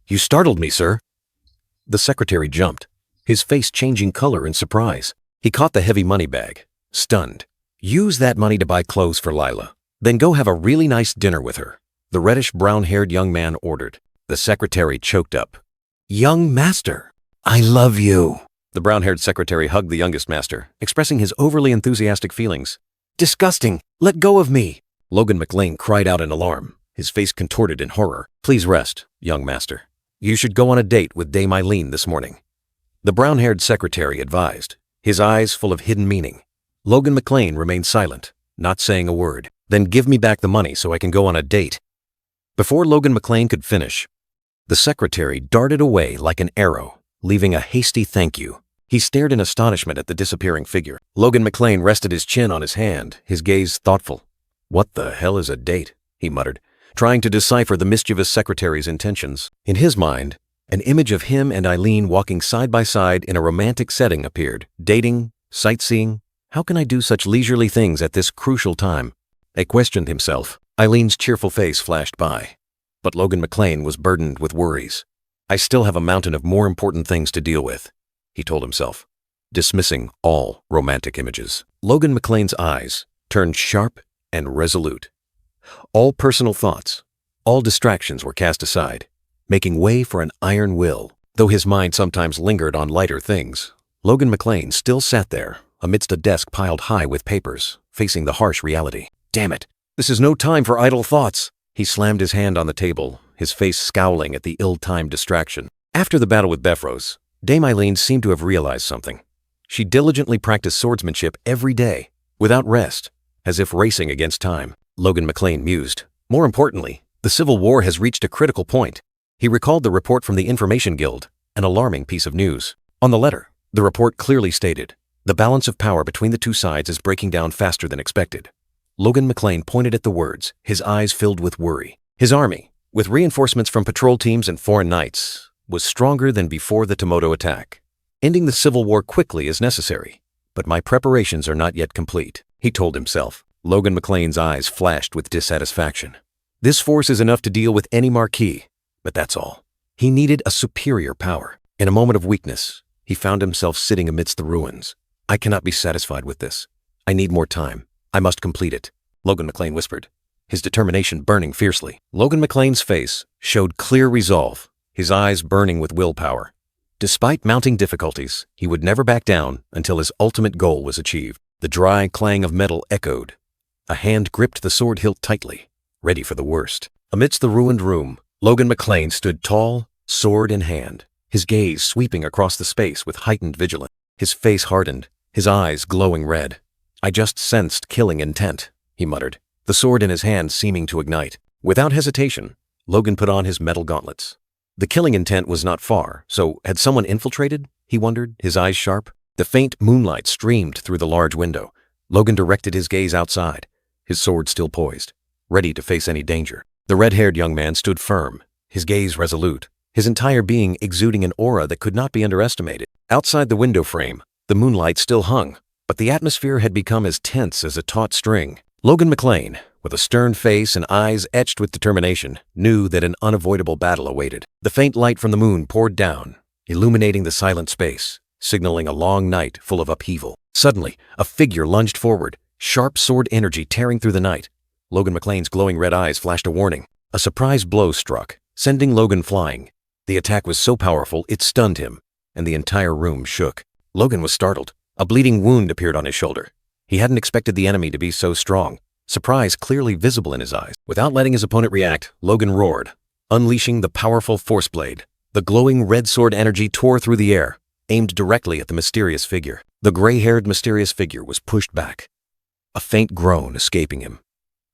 S2: You startled me, sir. The secretary jumped, his face changing color in surprise. He caught the heavy money bag, stunned. Use that money to buy clothes for Lila. Then go have a really nice dinner with her, the reddish-brown-haired young man ordered. The secretary choked up. Young master, I love you. The brown-haired secretary hugged the youngest master, expressing his overly enthusiastic feelings. Disgusting! Let go of me! Logan McLean cried out in alarm, his face contorted in horror. Please rest, young master. You should go on a date with Dame Eileen this morning. The brown-haired secretary advised, his eyes full of hidden meaning. Logan McLean remained silent, not saying a word. Then give me back the money so I can go on a date. Before Logan McLean could finish, the secretary darted away like an arrow, leaving a hasty thank you. He stared in astonishment at the disappearing figure. Logan McLean rested his chin on his hand, his gaze thoughtful. What the hell is a date? He muttered, trying to decipher the mischievous secretary's intentions. In his mind, an image of him and Eileen walking side by side in a romantic setting appeared. Dating, sightseeing. How can I do such leisurely things at this crucial time? He questioned himself. Eileen's cheerful face flashed by. But Logan McLean was burdened with worries. I still have a mountain of more important things to deal with, he told himself, dismissing all romantic images. Logan McLean's eyes turned sharp and resolute. All personal thoughts, all distractions were cast aside, making way for an iron will. Though his mind sometimes lingered on lighter things, Logan McLean still sat there, amidst a desk piled high with papers, facing the harsh reality. Damn it, this is no time for idle thoughts. He slammed his hand on the table, his face scowling at the ill-timed distraction. After the battle with Befros, Dame Eileen seemed to have realized something. She diligently practiced swordsmanship every day, without rest, as if racing against time. Logan McLean mused. More importantly, the Civil War has reached a critical point. He recalled the report from the Information Guild, an alarming piece of news. On the letter, the report clearly stated, the balance of power between the two sides is breaking down faster than expected. Logan McLean pointed at the words, his eyes filled with worry. His army, with reinforcements from patrol teams and foreign knights, was stronger than before the Tomoto attack. Ending the Civil War quickly is necessary, but my preparations are not yet complete, he told himself. Logan McLean's eyes flashed with dissatisfaction. This force is enough to deal with any marquis, but that's all. He needed a superior power. In a moment of weakness, he found himself sitting amidst the ruins. I cannot be satisfied with this. I need more time. I must complete it, Logan McLean whispered, his determination burning fiercely. Logan McLean's face showed clear resolve, his eyes burning with willpower. Despite mounting difficulties, he would never back down until his ultimate goal was achieved. The dry clang of metal echoed. A hand gripped the sword hilt tightly, ready for the worst. Amidst the ruined room, Logan McLean stood tall, sword in hand, his gaze sweeping across the space with heightened vigilance. His face hardened, his eyes glowing red. I just sensed killing intent, he muttered, the sword in his hand seeming to ignite. Without hesitation, Logan put on his metal gauntlets. The killing intent was not far, so had someone infiltrated? He wondered, his eyes sharp. The faint moonlight streamed through the large window. Logan directed his gaze outside, his sword still poised, ready to face any danger. The red-haired young man stood firm, his gaze resolute, his entire being exuding an aura that could not be underestimated. Outside the window frame, the moonlight still hung, but the atmosphere had become as tense as a taut string. Logan McLean, with a stern face and eyes etched with determination, knew that an unavoidable battle awaited. The faint light from the moon poured down, illuminating the silent space, signaling a long night full of upheaval. Suddenly, a figure lunged forward, sharp sword energy tearing through the night. Logan McLean's glowing red eyes flashed a warning. A surprise blow struck, sending Logan flying. The attack was so powerful it stunned him, and the entire room shook. Logan was startled. A bleeding wound appeared on his shoulder. He hadn't expected the enemy to be so strong, surprise clearly visible in his eyes. Without letting his opponent react, Logan roared, unleashing the powerful force blade. The glowing red sword energy tore through the air, aimed directly at the mysterious figure. The gray-haired mysterious figure was pushed back, a faint groan escaping him.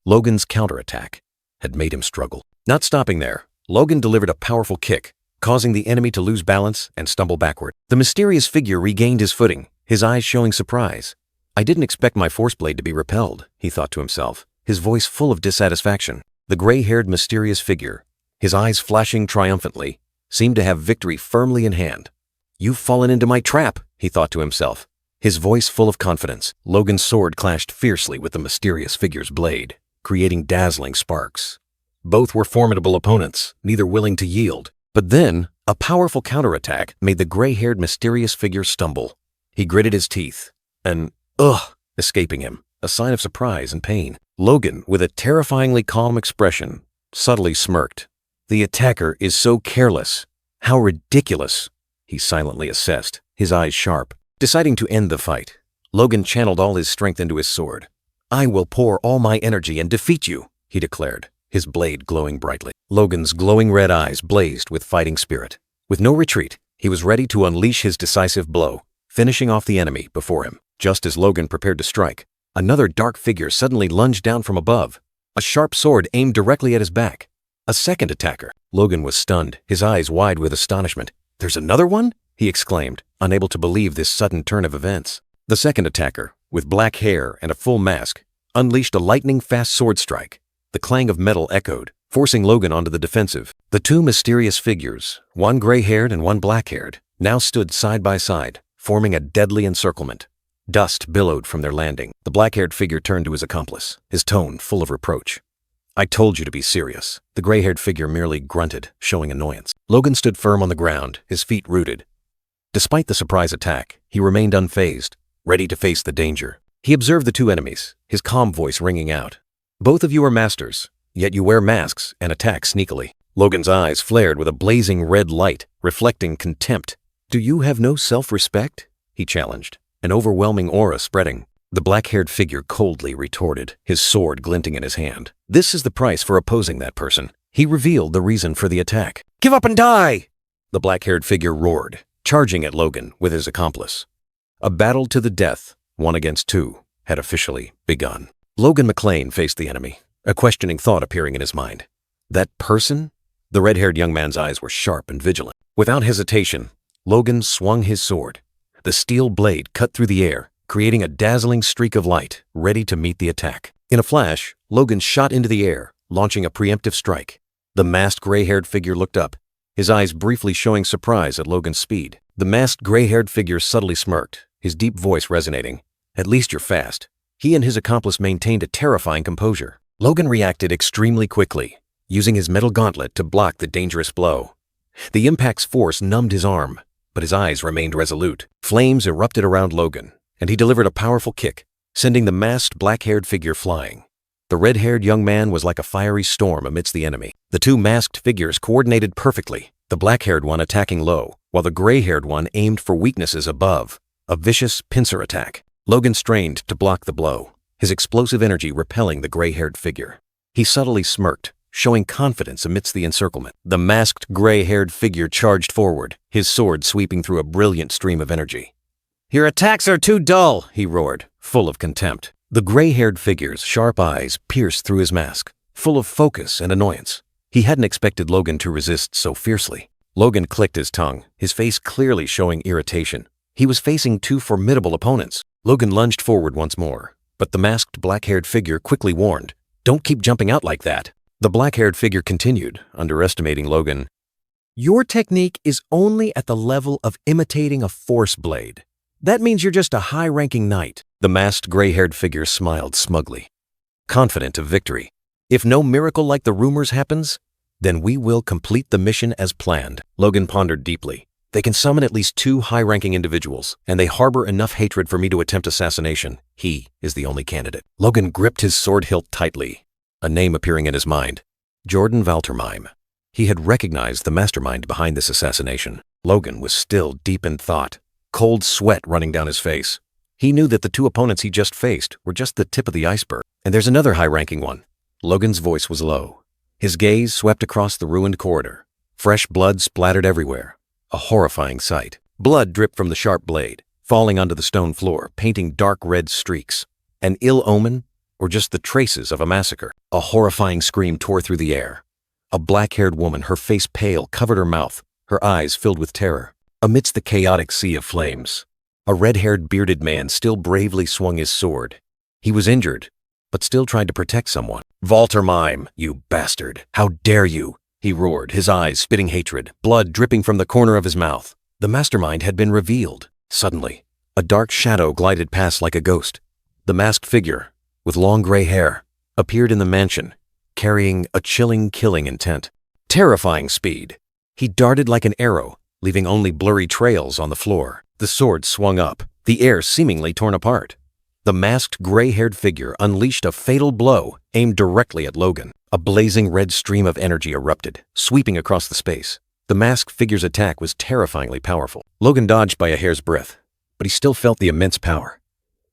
S2: Logan's counterattack had made him struggle. Not stopping there, Logan delivered a powerful kick, causing the enemy to lose balance and stumble backward. The mysterious figure regained his footing, his eyes showing surprise. I didn't expect my force blade to be repelled, he thought to himself, his voice full of dissatisfaction. The gray-haired mysterious figure, his eyes flashing triumphantly, seemed to have victory firmly in hand. You've fallen into my trap, he thought to himself, His voice full of confidence, Logan's sword clashed fiercely with the mysterious figure's blade, creating dazzling sparks. Both were formidable opponents, neither willing to yield. But then, a powerful counterattack made the gray-haired mysterious figure stumble. He gritted his teeth, an "ugh" escaping him, a sign of surprise and pain. Logan, with a terrifyingly calm expression, subtly smirked. The attacker is so careless. How ridiculous, he silently assessed, his eyes sharp. Deciding to end the fight, Logan channeled all his strength into his sword. "I will pour all my energy and defeat you," he declared, his blade glowing brightly. Logan's glowing red eyes blazed with fighting spirit. With no retreat, he was ready to unleash his decisive blow, finishing off the enemy before him. Just as Logan prepared to strike, another dark figure suddenly lunged down from above, a sharp sword aimed directly at his back. A second attacker. Logan was stunned, his eyes wide with astonishment. "There's another one?" he exclaimed, unable to believe this sudden turn of events. The second attacker, with black hair and a full mask, unleashed a lightning-fast sword strike. The clang of metal echoed, forcing Logan onto the defensive. The two mysterious figures, one gray-haired and one black-haired, now stood side by side, forming a deadly encirclement. Dust billowed from their landing. The black-haired figure turned to his accomplice, his tone full of reproach. "I told you to be serious." The gray-haired figure merely grunted, showing annoyance. Logan stood firm on the ground, his feet rooted. Despite the surprise attack, he remained unfazed, ready to face the danger. He observed the two enemies, his calm voice ringing out. "Both of you are masters, yet you wear masks and attack sneakily." Logan's eyes flared with a blazing red light, reflecting contempt. "Do you have no self-respect?" he challenged, an overwhelming aura spreading. The black-haired figure coldly retorted, his sword glinting in his hand. "This is the price for opposing that person." He revealed the reason for the attack. "Give up and die!" The black-haired figure roared, charging at Logan with his accomplice. A battle to the death, 1 against 2, had officially begun. Logan McLean faced the enemy, a questioning thought appearing in his mind. That person? The red-haired young man's eyes were sharp and vigilant. Without hesitation, Logan swung his sword. The steel blade cut through the air, creating a dazzling streak of light, ready to meet the attack. In a flash, Logan shot into the air, launching a preemptive strike. The masked gray-haired figure looked up, his eyes briefly showing surprise at Logan's speed. The masked gray-haired figure subtly smirked, his deep voice resonating. "At least you're fast." He and his accomplice maintained a terrifying composure. Logan reacted extremely quickly, using his metal gauntlet to block the dangerous blow. The impact's force numbed his arm, but his eyes remained resolute. Flames erupted around Logan, and he delivered a powerful kick, sending the masked black-haired figure flying. The red-haired young man was like a fiery storm amidst the enemy. The two masked figures coordinated perfectly, the black-haired one attacking low, while the gray-haired one aimed for weaknesses above. A vicious pincer attack. Logan strained to block the blow, his explosive energy repelling the gray-haired figure. He subtly smirked, showing confidence amidst the encirclement. The masked gray-haired figure charged forward, his sword sweeping through a brilliant stream of energy. "Your attacks are too dull," he roared, full of contempt. The gray-haired figure's sharp eyes pierced through his mask, full of focus and annoyance. He hadn't expected Logan to resist so fiercely. Logan clicked his tongue, his face clearly showing irritation. He was facing two formidable opponents. Logan lunged forward once more, but the masked black-haired figure quickly warned, "Don't keep jumping out like that." The black-haired figure continued, underestimating Logan. "Your technique is only at the level of imitating a force blade. That means you're just a high-ranking knight." The masked gray-haired figure smiled smugly, confident of victory. "If no miracle like the rumors happens, then we will complete the mission as planned." Logan pondered deeply. They can summon at least 2 high-ranking individuals, and they harbor enough hatred for me to attempt assassination. He is the only candidate. Logan gripped his sword hilt tightly, a name appearing in his mind. Jordan Valtermeim. He had recognized the mastermind behind this assassination. Logan was still deep in thought, cold sweat running down his face. He knew that the 2 opponents he just faced were just the tip of the iceberg. And there's another high-ranking one. Logan's voice was low. His gaze swept across the ruined corridor. Fresh blood splattered everywhere. A horrifying sight. Blood dripped from the sharp blade, falling onto the stone floor, painting dark red streaks. An ill omen, or just the traces of a massacre? A horrifying scream tore through the air. A black-haired woman, her face pale, covered her mouth, her eyes filled with terror. Amidst the chaotic sea of flames, a red-haired bearded man still bravely swung his sword. He was injured, but still tried to protect someone. "Valtermeim, you bastard! How dare you!" he roared, his eyes spitting hatred, blood dripping from the corner of his mouth. The mastermind had been revealed. Suddenly, A dark shadow glided past like a ghost. The masked figure, with long gray hair, appeared in the mansion, carrying a chilling, killing intent. Terrifying speed. He darted like an arrow, leaving only blurry trails on the floor. The sword swung up, the air seemingly torn apart. The masked, gray-haired figure unleashed a fatal blow aimed directly at Logan. A blazing red stream of energy erupted, sweeping across the space. The masked figure's attack was terrifyingly powerful. Logan dodged by a hair's breadth, but he still felt the immense power.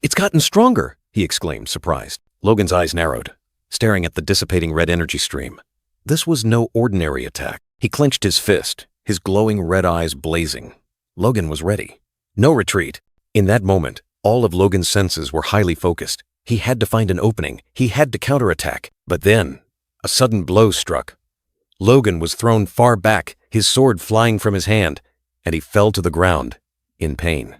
S2: "It's gotten stronger!" he exclaimed, surprised. Logan's eyes narrowed, staring at the dissipating red energy stream. This was no ordinary attack. He clenched his fist, his glowing red eyes blazing. Logan was ready. No retreat. In that moment, all of Logan's senses were highly focused. He had to find an opening. He had to counterattack. But then, a sudden blow struck. Logan was thrown far back, his sword flying from his hand, and he fell to the ground, in pain.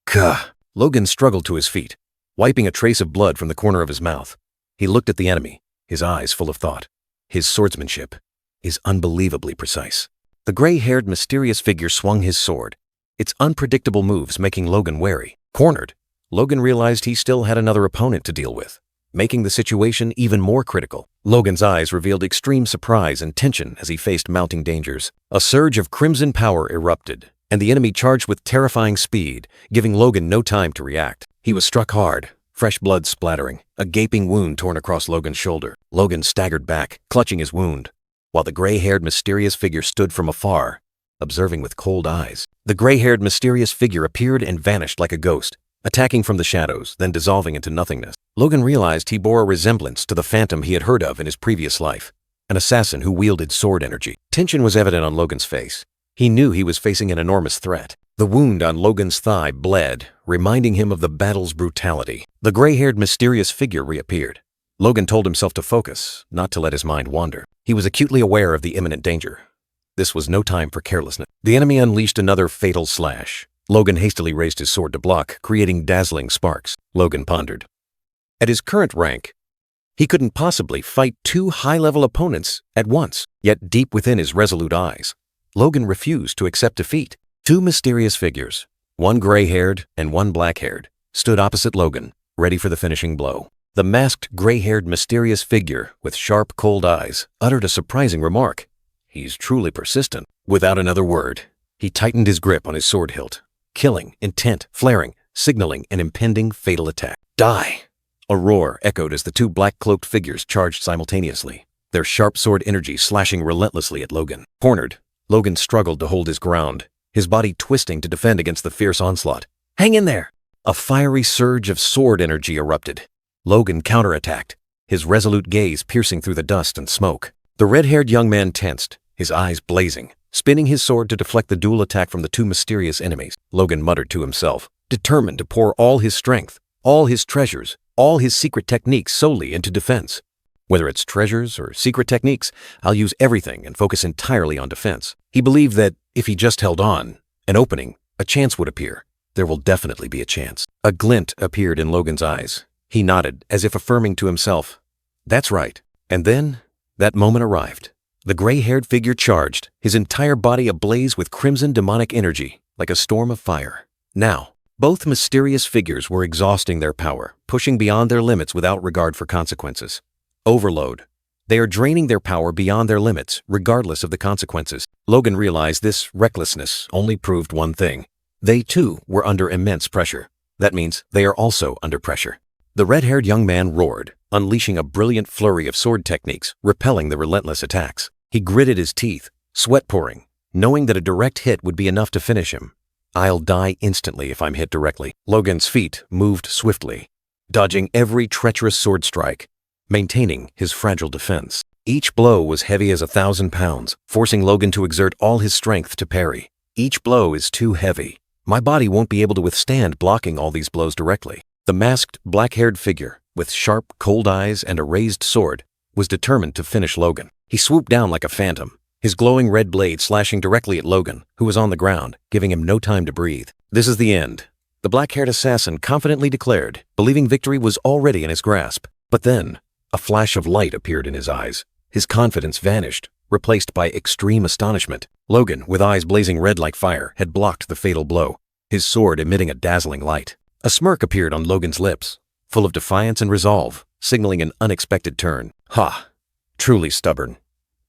S2: Gah! Logan struggled to his feet, wiping a trace of blood from the corner of his mouth. He looked at the enemy, his eyes full of thought. His swordsmanship is unbelievably precise. The gray-haired, mysterious figure swung his sword, its unpredictable moves making Logan wary. Cornered, Logan realized he still had another opponent to deal with, making the situation even more critical. Logan's eyes revealed extreme surprise and tension as he faced mounting dangers. A surge of crimson power erupted, and the enemy charged with terrifying speed, giving Logan no time to react. He was struck hard, fresh blood splattering, a gaping wound torn across Logan's shoulder. Logan staggered back, clutching his wound, while the gray-haired, mysterious figure stood from afar, observing with cold eyes. The gray-haired, mysterious figure appeared and vanished like a ghost, attacking from the shadows, then dissolving into nothingness. Logan realized he bore a resemblance to the phantom he had heard of in his previous life, an assassin who wielded sword energy. Tension was evident on Logan's face. He knew he was facing an enormous threat. The wound on Logan's thigh bled, reminding him of the battle's brutality. The gray-haired, mysterious figure reappeared. Logan told himself to focus, not to let his mind wander. He was acutely aware of the imminent danger. This was no time for carelessness. The enemy unleashed another fatal slash. Logan hastily raised his sword to block, creating dazzling sparks. Logan pondered. At his current rank, he couldn't possibly fight two high-level opponents at once. Yet deep within his resolute eyes, Logan refused to accept defeat. Two mysterious figures, one gray-haired and one black-haired, stood opposite Logan, ready for the finishing blow. The masked, gray-haired, mysterious figure, with sharp, cold eyes, uttered a surprising remark. "He's truly persistent." Without another word, he tightened his grip on his sword hilt, killing, intent, flaring, signaling an impending fatal attack. "Die!" A roar echoed as the two black-cloaked figures charged simultaneously, their sharp sword energy slashing relentlessly at Logan. Cornered, Logan struggled to hold his ground, his body twisting to defend against the fierce onslaught. "Hang in there!" A fiery surge of sword energy erupted. Logan counterattacked, his resolute gaze piercing through the dust and smoke. The red-haired young man tensed, his eyes blazing, spinning his sword to deflect the dual attack from the two mysterious enemies. Logan muttered to himself, determined to pour all his strength, all his treasures, all his secret techniques solely into defense. Whether it's treasures or secret techniques, I'll use everything and focus entirely on defense. He believed that if he just held on, an opening, a chance would appear. There will definitely be a chance. A glint appeared in Logan's eyes. He nodded, as if affirming to himself, "That's right." And then, that moment arrived. The gray-haired figure charged, his entire body ablaze with crimson demonic energy, like a storm of fire. Now, both mysterious figures were exhausting their power, pushing beyond their limits without regard for consequences. Overload. They are draining their power beyond their limits, regardless of the consequences. Logan realized this recklessness only proved one thing. They, too, were under immense pressure. That means they are also under pressure. The red-haired young man roared, unleashing a brilliant flurry of sword techniques, repelling the relentless attacks. He gritted his teeth, sweat pouring, knowing that a direct hit would be enough to finish him. "I'll die instantly if I'm hit directly." Logan's feet moved swiftly, dodging every treacherous sword strike, maintaining his fragile defense. Each blow was heavy as 1,000 pounds, forcing Logan to exert all his strength to parry. Each blow is too heavy. My body won't be able to withstand blocking all these blows directly. The masked, black-haired figure, with sharp, cold eyes and a raised sword, was determined to finish Logan. He swooped down like a phantom, his glowing red blade slashing directly at Logan, who was on the ground, giving him no time to breathe. "This is the end," the black-haired assassin confidently declared, believing victory was already in his grasp. But then, a flash of light appeared in his eyes. His confidence vanished, replaced by extreme astonishment. Logan, with eyes blazing red like fire, had blocked the fatal blow. his sword emitting a dazzling light. A smirk appeared on Logan's lips, full of defiance and resolve, signaling an unexpected turn. Ha! Truly stubborn.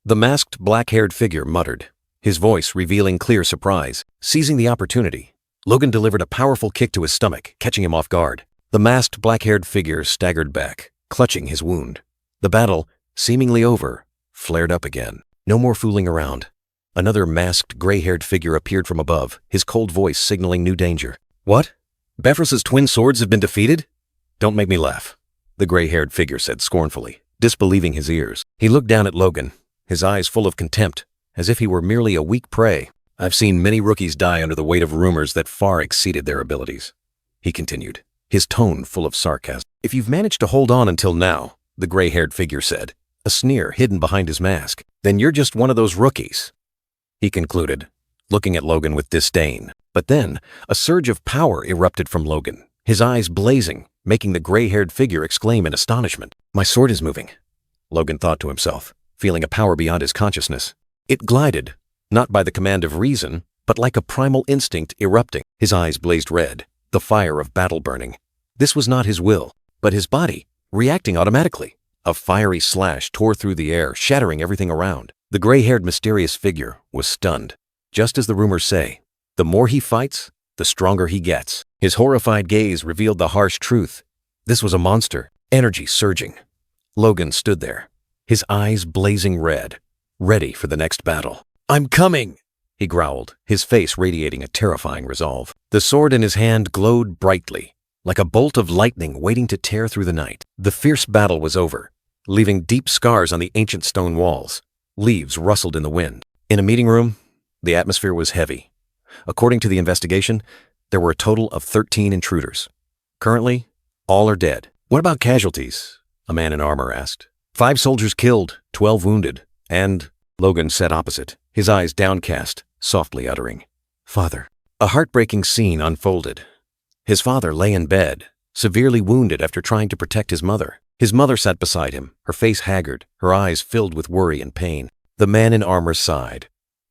S2: The masked, black-haired figure muttered, his voice revealing clear surprise. Seizing the opportunity, Logan delivered a powerful kick to his stomach, catching him off guard. The masked, black-haired figure staggered back, clutching his wound. The battle, seemingly over, flared up again. No more fooling around. Another masked, gray-haired figure appeared from above, his cold voice signaling new danger. What? Befrus's twin swords have been defeated? Don't make me laugh, the gray-haired figure said scornfully, disbelieving his ears. He looked down at Logan, his eyes full of contempt, as if he were merely a weak prey. I've seen many rookies die under the weight of rumors that far exceeded their abilities, he continued, his tone full of sarcasm. If you've managed to hold on until now, the gray-haired figure said, a sneer hidden behind his mask, then you're just one of those rookies, he concluded, looking at Logan with disdain. But then, a surge of power erupted from Logan, his eyes blazing, making the gray-haired figure exclaim in astonishment. My sword is moving, Logan thought to himself, feeling a power beyond his consciousness. It glided, not by the command of reason, but like a primal instinct erupting. His eyes blazed red, the fire of battle burning. This was not his will, but his body, reacting automatically. A fiery slash tore through the air, shattering everything around. The gray-haired mysterious figure was stunned. Just as the rumors say, the more he fights, the stronger he gets. His horrified gaze revealed the harsh truth. This was a monster, energy surging. Logan stood there, his eyes blazing red, ready for the next battle. I'm coming, he growled, his face radiating a terrifying resolve. The sword in his hand glowed brightly, like a bolt of lightning waiting to tear through the night. The fierce battle was over, leaving deep scars on the ancient stone walls. Leaves rustled in the wind. In a meeting room, the atmosphere was heavy. According to the investigation, there were a total of 13 intruders. Currently, all are dead. What about casualties? A man in armor asked. 5 soldiers killed, 12 wounded, and Logan sat opposite, his eyes downcast, softly uttering, Father. A heartbreaking scene unfolded. His father lay in bed, severely wounded after trying to protect his mother. His mother sat beside him, her face haggard, her eyes filled with worry and pain. The man in armor sighed.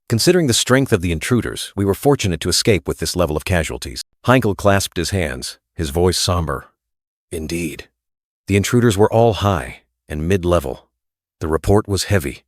S2: Considering the strength of the intruders, we were fortunate to escape with this level of casualties. Heinkel clasped his hands, his voice somber. Indeed. The intruders were all high and mid-level. The report was heavy,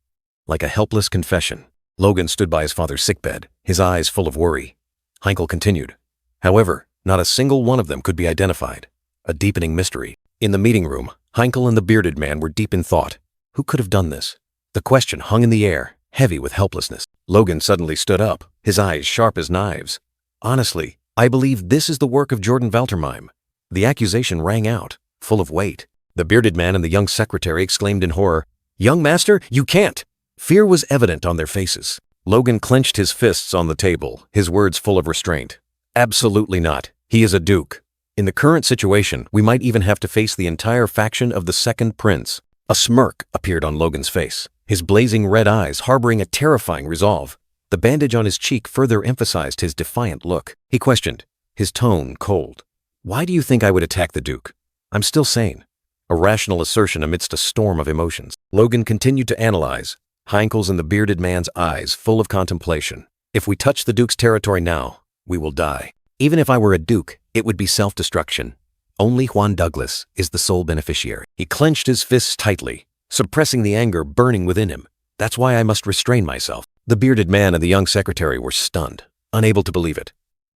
S2: like a helpless confession. Logan stood by his father's sickbed, his eyes full of worry. Heinkel continued. However, not a single one of them could be identified. A deepening mystery. In the meeting room, Heinkel and the bearded man were deep in thought. Who could have done this? The question hung in the air, heavy with helplessness. Logan suddenly stood up, his eyes sharp as knives. Honestly, I believe this is the work of Jordan Valtermeim. The accusation rang out, full of weight. The bearded man and the young secretary exclaimed in horror, Young master, you can't! Fear was evident on their faces. Logan clenched his fists on the table, his words full of restraint. Absolutely not. He is a duke. In the current situation, we might even have to face the entire faction of the Second Prince. A smirk appeared on Logan's face, his blazing red eyes harboring a terrifying resolve. The bandage on his cheek further emphasized his defiant look. He questioned, his tone cold. Why do you think I would attack the Duke? I'm still sane. A rational assertion amidst a storm of emotions. Logan continued to analyze, Heinkel's and the bearded man's eyes full of contemplation. If we touch the Duke's territory now, we will die. Even if I were a Duke, it would be self-destruction. Only Juan Douglas is the sole beneficiary. He clenched his fists tightly, suppressing the anger burning within him. That's why I must restrain myself. The bearded man and the young secretary were stunned, unable to believe it.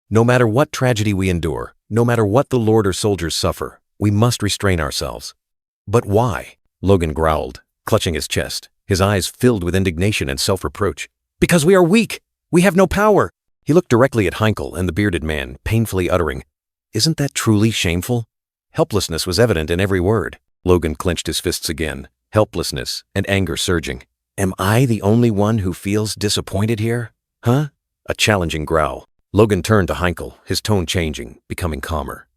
S2: No matter what tragedy we endure, no matter what the lord or soldiers suffer, we must restrain ourselves. But why? Logan growled, clutching his chest, his eyes filled with indignation and self-reproach. Because we are weak! We have no power! He looked directly at Heinkel and the bearded man, painfully uttering, Isn't that truly shameful? Helplessness was evident in every word. Logan clenched his fists again, helplessness and anger surging. Am I the only one who feels disappointed here? Huh? A challenging growl. Logan turned to Heinkel, his tone changing, becoming calmer.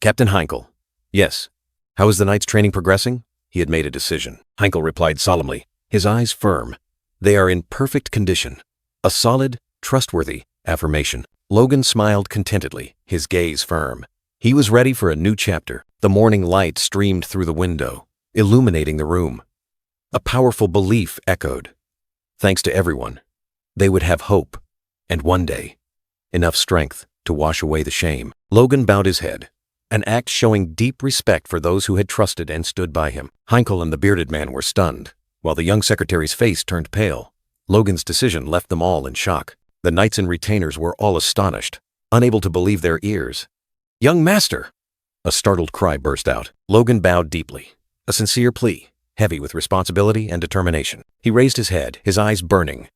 S2: Captain Heinkel. Yes. How is the knight's training progressing? He had made a decision. Heinkel replied solemnly, his eyes firm. They are in perfect condition. A solid, trustworthy affirmation. Logan smiled contentedly, his gaze firm. He was ready for a new chapter. The morning light streamed through the window, illuminating the room. A powerful belief echoed. Thanks to everyone, they would have hope, and one day, enough strength
S1: to wash away the shame. Logan bowed his head, an act showing deep respect for those who had trusted and stood by him. Heinkel and the bearded man were stunned, while the young secretary's face turned pale. Logan's decision left them all in shock. The knights and retainers were all astonished, unable to believe their ears. "Young master!" A startled cry burst out. Logan bowed deeply, a sincere plea, heavy with responsibility and determination. He raised his head, his eyes burning.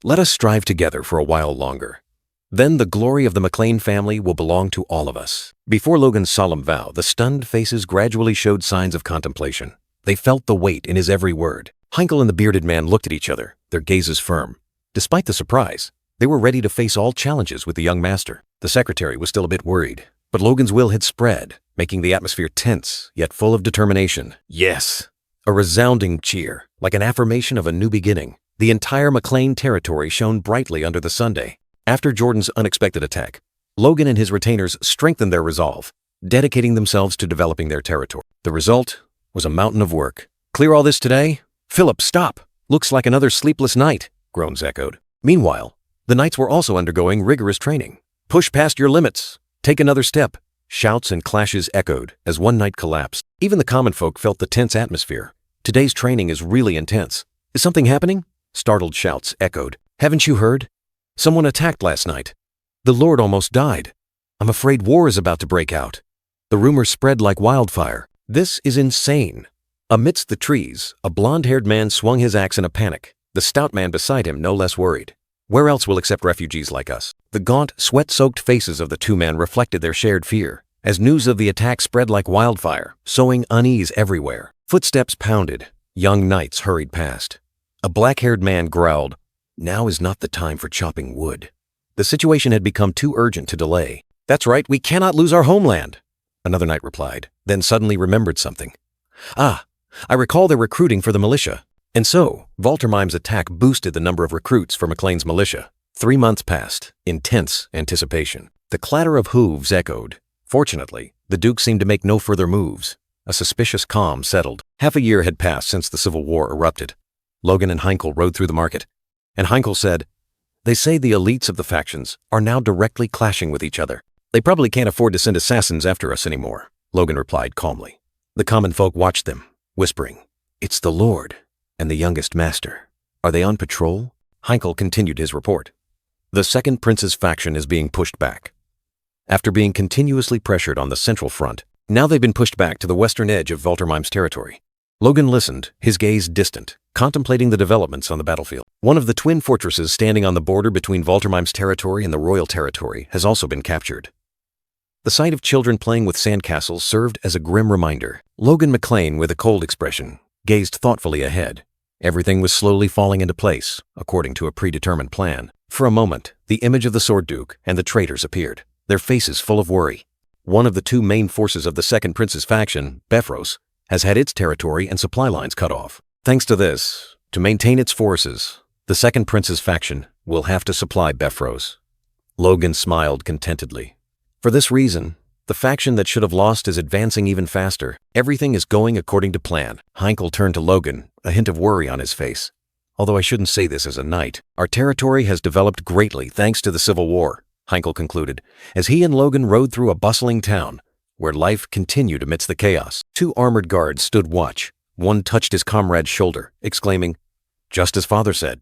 S1: "Let us strive together for a while longer. Then the glory of the McLean family will belong to all of us." Before Logan's solemn vow, the stunned faces gradually showed signs of contemplation. They felt the weight in his every word. Heinkel and the bearded man looked at each other, their gazes firm. Despite the surprise, they were ready to face all challenges with the young master. The secretary was still a bit worried, but Logan's will had spread, making the atmosphere tense, yet full of determination. Yes! A resounding cheer, like an affirmation of a new beginning. The entire McLean territory shone brightly under the sunday. After Jordan's unexpected attack, Logan and his retainers strengthened their resolve, dedicating themselves to developing their territory. The result was a mountain of work. "Clear all this today? Philip, stop! Looks like another sleepless night," groans echoed. Meanwhile, the knights were also undergoing rigorous training. "Push past your limits. Take another step." Shouts and clashes echoed as one knight collapsed. Even the common folk felt the tense atmosphere. "Today's training is really intense. Is something happening?" Startled shouts echoed. "Haven't you heard? Someone attacked last night. The Lord almost died. I'm afraid war is about to break out." The rumors spread like wildfire. "This is insane." Amidst the trees, a blonde-haired man swung his axe in a panic, the stout man beside him no less worried. "Where else will accept refugees like us?" The gaunt, sweat-soaked faces of the two men reflected their shared fear, as news of the attack spread like wildfire, sowing unease everywhere. Footsteps pounded. Young knights hurried past. A black-haired man growled, "Now is not the time for chopping wood." The situation had become too urgent to delay. "That's right, we cannot lose our homeland," another knight replied, then suddenly remembered something. I recall they're recruiting for the militia." And so, Valtermeim's attack boosted the number of recruits for McLean's militia. 3 months passed, in tense anticipation. The clatter of hooves echoed. Fortunately, the Duke seemed to make no further moves. A suspicious calm settled. Half a year had passed since the Civil War erupted. Logan and Heinkel rode through the market, and Heinkel said, "They say the elites of the factions are now directly clashing with each other. They probably can't afford to send assassins after us anymore," Logan replied calmly. The common folk watched them, whispering, "It's the Lord and the youngest master. Are they on patrol?" Heinkel continued his report. "The second prince's faction is being pushed back. After being continuously pressured on the central front, now they've been pushed back to the western edge of Valtermeim's territory." Logan listened, his gaze distant, contemplating the developments on the battlefield. One of the twin fortresses standing on the border between Valtermeim's territory and the royal territory has also been captured. The sight of children playing with sandcastles served as a grim reminder. Logan McLean, with a cold expression, gazed thoughtfully ahead. Everything was slowly falling into place, according to a predetermined plan. For a moment, the image of the Sword Duke and the traitors appeared, their faces full of worry. One of the two main forces of the second prince's faction, Befros, has had its territory and supply lines cut off. Thanks to this, to maintain its forces, the second prince's faction will have to supply Befros. Logan smiled contentedly. For this reason, the faction that should have lost is advancing even faster. Everything is going according to plan. Heinkel turned to Logan, a hint of worry on his face. "Although I shouldn't say this as a knight, our territory has developed greatly thanks to the Civil War," Heinkel concluded, as he and Logan rode through a bustling town, where life continued amidst the chaos. 2 armored guards stood watch. One touched his comrade's shoulder, exclaiming, "Just as father said."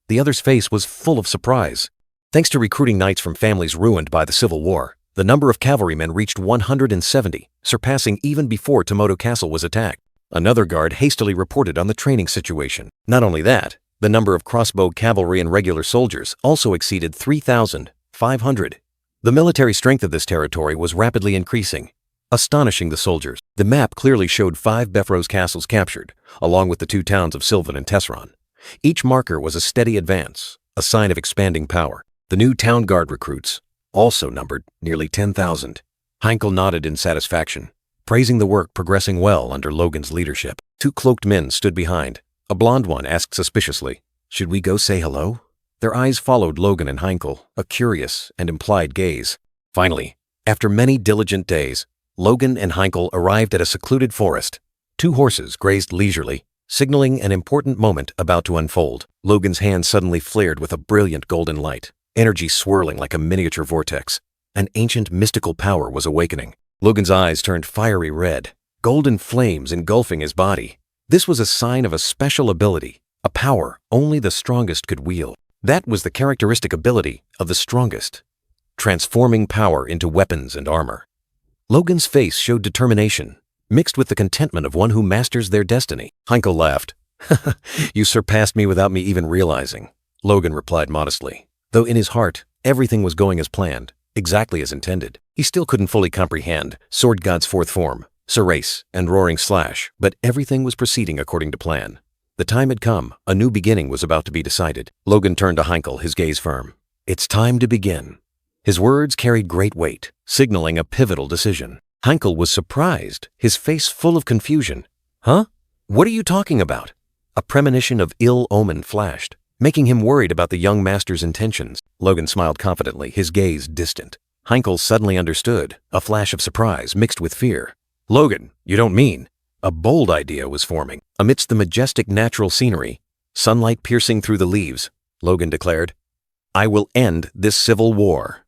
S1: The other's face was full of surprise. Thanks to recruiting knights from families ruined by the Civil War, the number of cavalrymen reached 170, surpassing even before Tomoto Castle was attacked. Another guard hastily reported on the training situation. Not only that, the number of crossbow cavalry and regular soldiers also exceeded 3,500. The military strength of this territory was rapidly increasing, astonishing the soldiers. The map clearly showed 5 Befros castles captured, along with the 2 towns of Sylvan and Tesseron. Each marker was a steady advance, a sign of expanding power. The new town guard recruits also numbered nearly 10,000. Heinkel nodded in satisfaction, praising the work progressing well under Logan's leadership. 2 cloaked men stood behind. A blonde one asked suspiciously, "Should we go say hello?" Their eyes followed Logan and Heinkel, a curious and implied gaze. Finally, after many diligent days, Logan and Heinkel arrived at a secluded forest. 2 horses grazed leisurely, signaling an important moment about to unfold. Logan's hand suddenly flared with a brilliant golden light, energy swirling like a miniature vortex.
S2: An ancient mystical power was awakening. Logan's eyes turned fiery red, golden flames engulfing his body. This was a sign of a special ability, a power only the strongest could wield. That was the characteristic ability of the strongest, transforming power into weapons and armor. Logan's face showed determination, mixed with the contentment of one who masters their destiny. Heinkel laughed. You surpassed me without me even realizing, Logan replied modestly. Though in his heart, everything was going as planned, exactly as intended. He still couldn't fully comprehend Sword God's fourth form, Serace, and Roaring Slash, but everything was proceeding according to plan. The time had come, a new beginning was about to be decided. Logan turned to Heinkel, his gaze firm. It's time to begin. His words carried great weight, signaling a pivotal decision. Heinkel was surprised, his face full of confusion. Huh? What are you talking about? A premonition of ill omen flashed, making him worried about the young master's intentions. Logan smiled confidently, his gaze distant. Heinkel suddenly understood, a flash of surprise mixed with fear. Logan, you don't mean? A bold idea was forming. Amidst the majestic natural scenery, sunlight piercing through the leaves, Logan declared, I will end this civil war.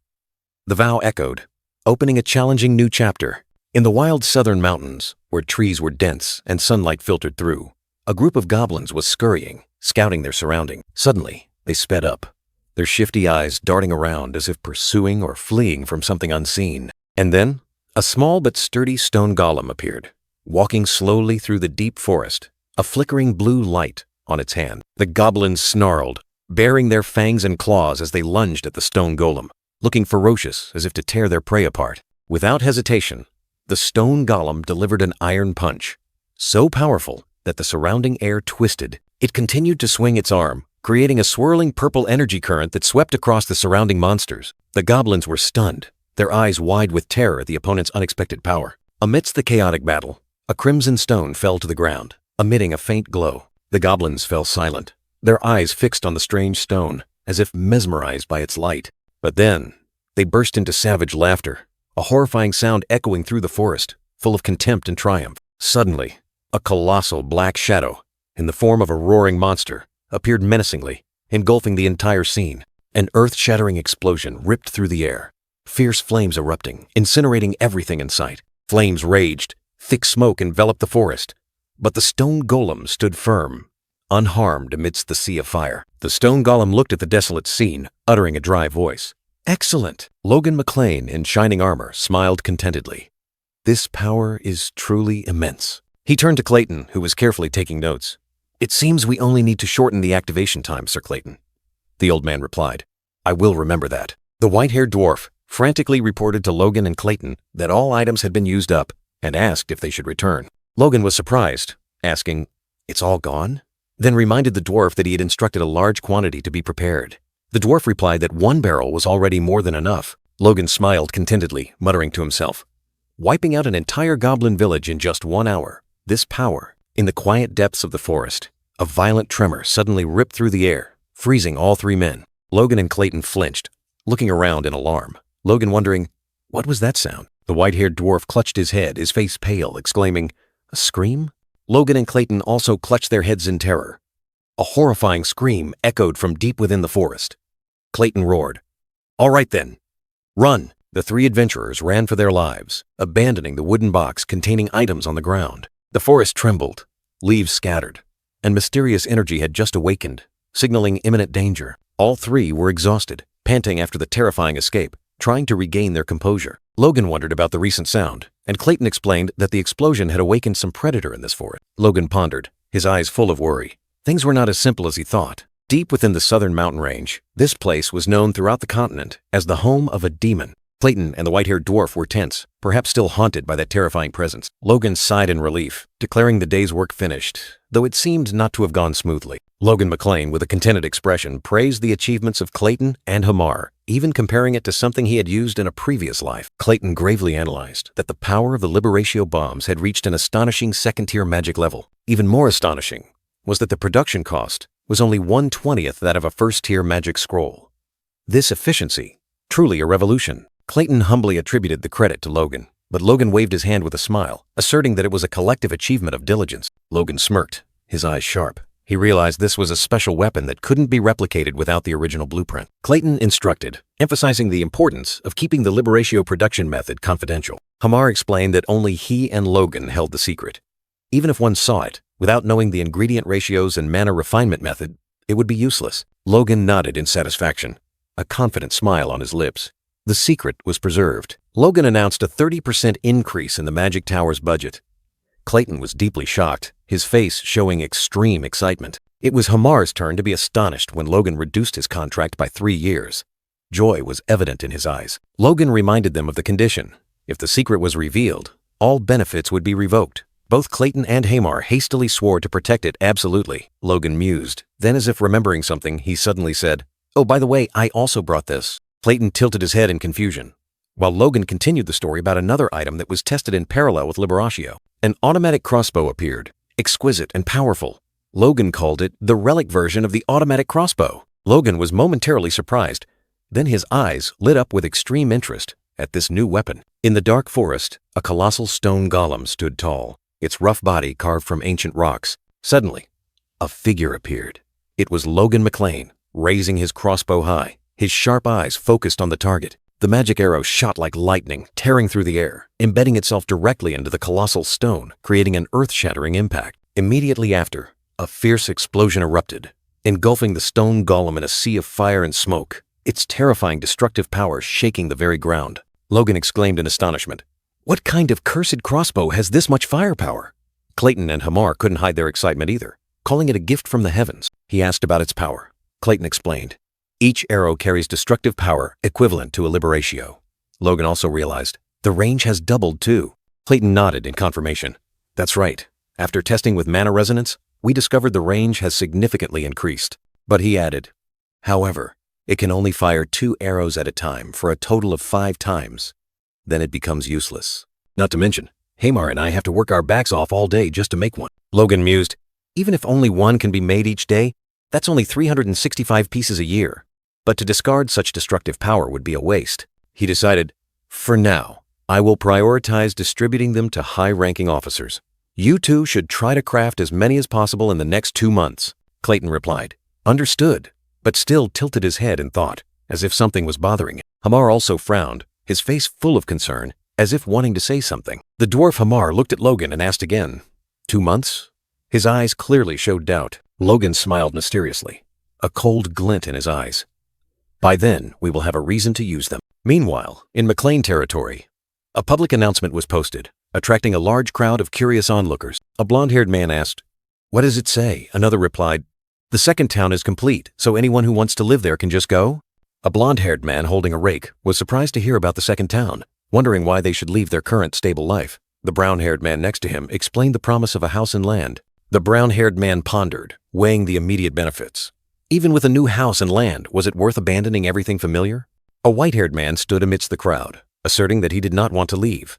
S2: The vow echoed, opening a challenging new chapter. In the wild southern mountains, where trees were dense and sunlight filtered through, a group of goblins was scurrying, scouting their surroundings. Suddenly, they sped up, their shifty eyes darting around as if pursuing or fleeing from something unseen. And then, a small but sturdy stone golem appeared, walking slowly through the deep forest, a flickering blue light on its hand. The goblins snarled, baring their fangs and claws as they lunged at the stone golem, looking ferocious as if to tear their prey apart. Without hesitation, the stone golem delivered an iron punch, so powerful that the surrounding air twisted. It continued to swing its arm, creating a swirling purple energy current that swept across the surrounding monsters. The goblins were stunned, their eyes wide with terror at the opponent's unexpected power. Amidst the chaotic battle, a crimson stone fell to the ground, emitting a faint glow. The goblins fell silent, their eyes fixed on the strange stone, as if mesmerized by its light. But then, they burst into savage laughter, a horrifying sound echoing through the forest, full of contempt and triumph. Suddenly, a colossal black shadow, in the form of a roaring monster, appeared menacingly, engulfing the entire scene. An earth-shattering explosion ripped through the air, fierce flames erupting, incinerating everything in sight. Flames raged, thick smoke enveloped the forest, but the stone golem stood firm, unharmed amidst the sea of fire. The stone golem looked at the desolate scene, uttering a dry voice. Excellent! Logan McLean, in shining armor, smiled contentedly. This power is truly immense. He turned to Clayton, who was carefully taking notes. It seems we only need to shorten the activation time, Sir Clayton. The old man replied. I will remember that. The white-haired dwarf frantically reported to Logan and Clayton that all items had been used up and asked if they should return. Logan was surprised, asking, It's all gone? Then reminded the dwarf that he had instructed a large quantity to be prepared. The dwarf replied that 1 barrel was already more than enough. Logan smiled contentedly, muttering to himself, wiping out an entire goblin village in just 1 hour. This power. In the quiet depths of the forest, a violent tremor suddenly ripped through the air, freezing all 3 men. Logan and Clayton flinched, looking around in alarm. Logan wondering, what was that sound? The white-haired dwarf clutched his head, his face pale, exclaiming, a scream? Logan and Clayton also clutched their heads in terror. A horrifying scream echoed from deep within the forest. Clayton roared, All right then, run! The 3 adventurers ran for their lives, abandoning the wooden box containing items on the ground. The forest trembled, leaves scattered, and mysterious energy had just awakened, signaling imminent danger. All 3 were exhausted, panting after the terrifying escape, trying to regain their composure. Logan wondered about the recent sound, and Clayton explained that the explosion had awakened some predator in this forest. Logan pondered, his eyes full of worry. Things were not as simple as he thought. Deep within the southern mountain range, this place was known throughout the continent as the home of a demon. Clayton and the white-haired dwarf were tense, perhaps still haunted by that terrifying presence. Logan sighed in relief, declaring the day's work finished, though it seemed not to have gone smoothly. Logan McLean, with a contented expression, praised the achievements of Clayton and Hamar, even comparing it to something he had used in a previous life. Clayton gravely analyzed that the power of the Liberatio bombs had reached an astonishing second-tier magic level. Even more astonishing was that the production cost was only 1/20th that of a first-tier magic scroll. This efficiency, truly a revolution. Clayton humbly attributed the credit to Logan, but Logan waved his hand with a smile, asserting that it was a collective achievement of diligence. Logan smirked, his eyes sharp. He realized this was a special weapon that couldn't be replicated without the original blueprint. Clayton instructed, emphasizing the importance of keeping the Liberatio production method confidential. Hamar explained that only he and Logan held the secret. Even if one saw it, without knowing the ingredient ratios and mana refinement method, it would be useless. Logan nodded in satisfaction, a confident smile on his lips. The secret was preserved. Logan announced a 30% increase in the Magic Tower's budget. Clayton was deeply shocked, his face showing extreme excitement. It was Hamar's turn to be astonished when Logan reduced his contract by 3 years. Joy was evident in his eyes. Logan reminded them of the condition. If the secret was revealed, all benefits would be revoked. Both Clayton and Hamar hastily swore to protect it absolutely. Logan mused. Then, as if remembering something, he suddenly said, "Oh, by the way, I also brought this." Clayton tilted his head in confusion, while Logan continued the story about another item that was tested in parallel with Liberatio. An automatic crossbow appeared, exquisite and powerful. Logan called it the relic version of the automatic crossbow. Logan was momentarily surprised. Then his eyes lit up with extreme interest at this new weapon. In the dark forest, a colossal stone golem stood tall, its rough body carved from ancient rocks. Suddenly, a figure appeared. It was Logan McLean, raising his crossbow high, his sharp eyes focused on the target. The magic arrow shot like lightning, tearing through the air, embedding itself directly into the colossal stone, creating an earth-shattering impact. Immediately after, a fierce explosion erupted, engulfing the stone golem in a sea of fire and smoke, its terrifying destructive power shaking the very ground. Logan exclaimed in astonishment, "What kind of cursed crossbow has this much firepower?" Clayton and Hamar couldn't hide their excitement either, calling it a gift from the heavens. He asked about its power. Clayton explained, "Each arrow carries destructive power equivalent to a Liberatio." Logan also realized, the range has doubled too. Clayton nodded in confirmation. "That's right. After testing with mana resonance, we discovered the range has significantly increased." But he added, "However, it can only fire 2 arrows at a time for a total of 5 times. Then it becomes useless. Not to mention, Hamar and I have to work our backs off all day just to make one." Logan mused, "Even if only one can be made each day, that's only 365 pieces a year. But to discard such destructive power would be a waste." He decided, "For now, I will prioritize distributing them to high-ranking officers. You two should try to craft as many as possible in the next 2 months." Clayton replied, "Understood," but still tilted his head in thought, as if something was bothering him. Hamar also frowned, his face full of concern, as if wanting to say something. The dwarf Hamar looked at Logan and asked again, 2 months? His eyes clearly showed doubt. Logan smiled mysteriously, a cold glint in his eyes. "By then, we will have a reason to use them." Meanwhile, in McLean territory, a public announcement was posted, attracting a large crowd of curious onlookers. A blonde-haired man asked, "What does it say?" Another replied, "The second town is complete, so anyone who wants to live there can just go." A blonde-haired man holding a rake was surprised to hear about the second town, wondering why they should leave their current stable life. The brown-haired man next to him explained the promise of a house and land. The brown-haired man pondered, weighing the immediate benefits. Even with a new house and land, was it worth abandoning everything familiar? A white-haired man stood amidst the crowd, asserting that he did not want to leave.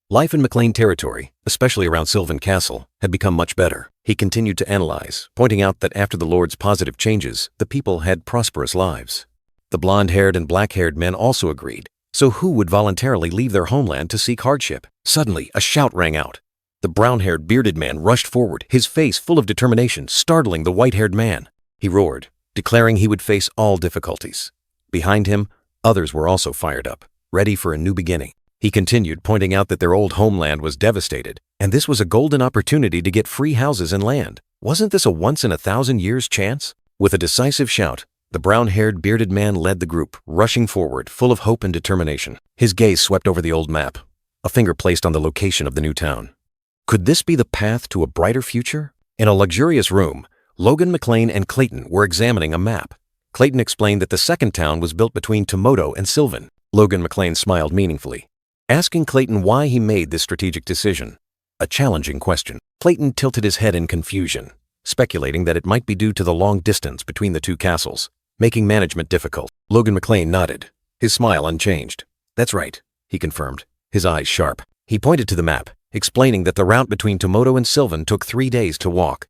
S2: Life in McLean territory, especially around Sylvan Castle, had become much better. He continued to analyze, pointing out that after the Lord's positive changes, the people had prosperous lives. The blonde-haired and black-haired men also agreed. So who would voluntarily leave their homeland to seek hardship? Suddenly, a shout rang out. The brown-haired, bearded man rushed forward, his face full of determination, startling the white-haired man. He roared, declaring he would face all difficulties. Behind him, others were also fired up, ready for a new beginning. He continued, pointing out that their old homeland was devastated, and this was a golden opportunity to get free houses and land. Wasn't this a once-in-a-thousand-years chance? With a decisive shout, the brown-haired, bearded man led the group, rushing forward, full of hope and determination. His gaze swept over the old map, a finger placed on the location of the new town. Could this be the path to a brighter future? In a luxurious room, Logan, McLean, and Clayton were examining a map. Clayton explained that the second town was built between Tomoto and Sylvan. Logan McLean smiled meaningfully, asking Clayton why he made this strategic decision. A challenging question. Clayton tilted his head in confusion, speculating that it might be due to the long distance between the two castles, making management difficult. Logan McLean nodded, his smile unchanged. "That's right," he confirmed, his eyes sharp. He pointed to the map, explaining that the route between Tomoto and Sylvan took 3 days to walk.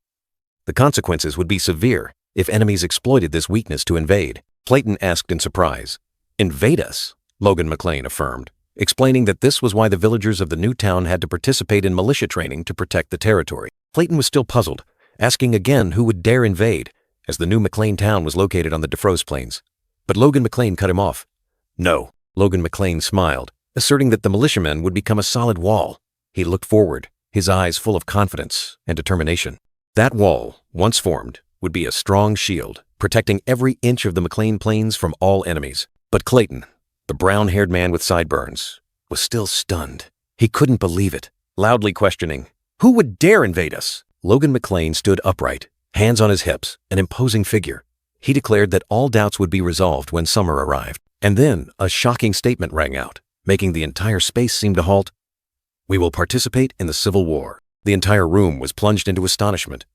S2: The consequences would be severe if enemies exploited this weakness to invade. Clayton asked in surprise. "Invade us?" Logan McLean affirmed, explaining that this was why the villagers of the new town had to participate in militia training to protect the territory. Clayton was still puzzled, asking again who would dare invade, as the new McLean town was located on the Defroze Plains. But Logan McLean cut him off. No, Logan McLean smiled, asserting that the militiamen would become a solid wall. He looked forward, his eyes full of confidence and determination. That wall, once formed, would be a strong shield, protecting every inch of the McLean Plains from all enemies. But Clayton, the brown-haired man with sideburns, was still stunned. He couldn't believe it, loudly questioning, "Who would dare invade us?" Logan McLean stood upright, hands on his hips, an imposing figure. He declared that all doubts would be resolved when summer arrived. And then a shocking statement rang out, making the entire space seem to halt. "We will participate in the Civil War." The entire room was plunged into astonishment.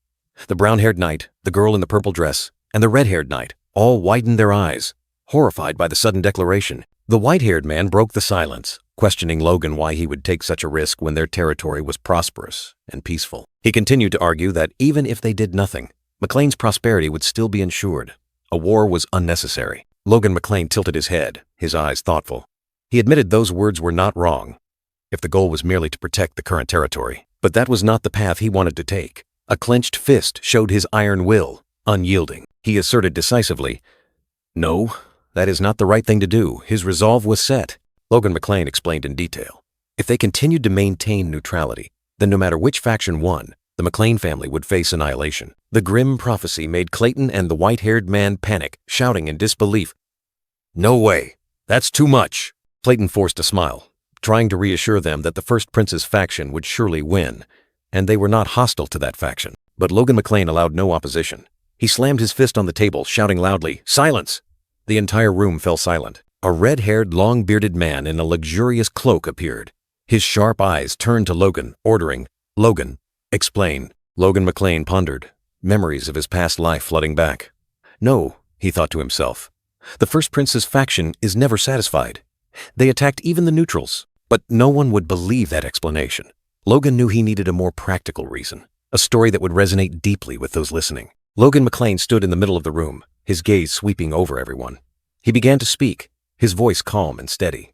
S2: The brown-haired knight, the girl in the purple dress, and the red-haired knight all widened their eyes, horrified by the sudden declaration. The white-haired man broke the silence, questioning Logan why he would take such a risk when their territory was prosperous and peaceful. He continued to argue that even if they did nothing, McLean's prosperity would still be ensured. A war was unnecessary. Logan McLean tilted his head, his eyes thoughtful. He admitted those words were not wrong, if the goal was merely to protect the current territory. But that was not the path he wanted to take. A clenched fist showed his iron will, unyielding. He asserted decisively, "No, that is not the right thing to do." His resolve was set. Logan McLean explained in detail. If they continued to maintain neutrality, then no matter which faction won, the McLean family would face annihilation. The grim prophecy made Clayton and the white-haired man panic, shouting in disbelief, "No way! That's too much!" Clayton forced a smile, trying to reassure them that the First Prince's faction would surely win, and they were not hostile to that faction. But Logan McLean allowed no opposition. He slammed his fist on the table, shouting loudly, "Silence!" The entire room fell silent. A red-haired, long-bearded man in a luxurious cloak appeared. His sharp eyes turned to Logan, ordering, "Logan, explain." Logan McLean pondered, memories of his past life flooding back. No, he thought to himself. The First Prince's faction is never satisfied. They attacked even the neutrals, but no one would believe that explanation. Logan knew he needed a more practical reason, a story that would resonate deeply with those listening. Logan McLean stood in the middle of the room, his gaze sweeping over everyone. He began to speak, his voice calm and steady.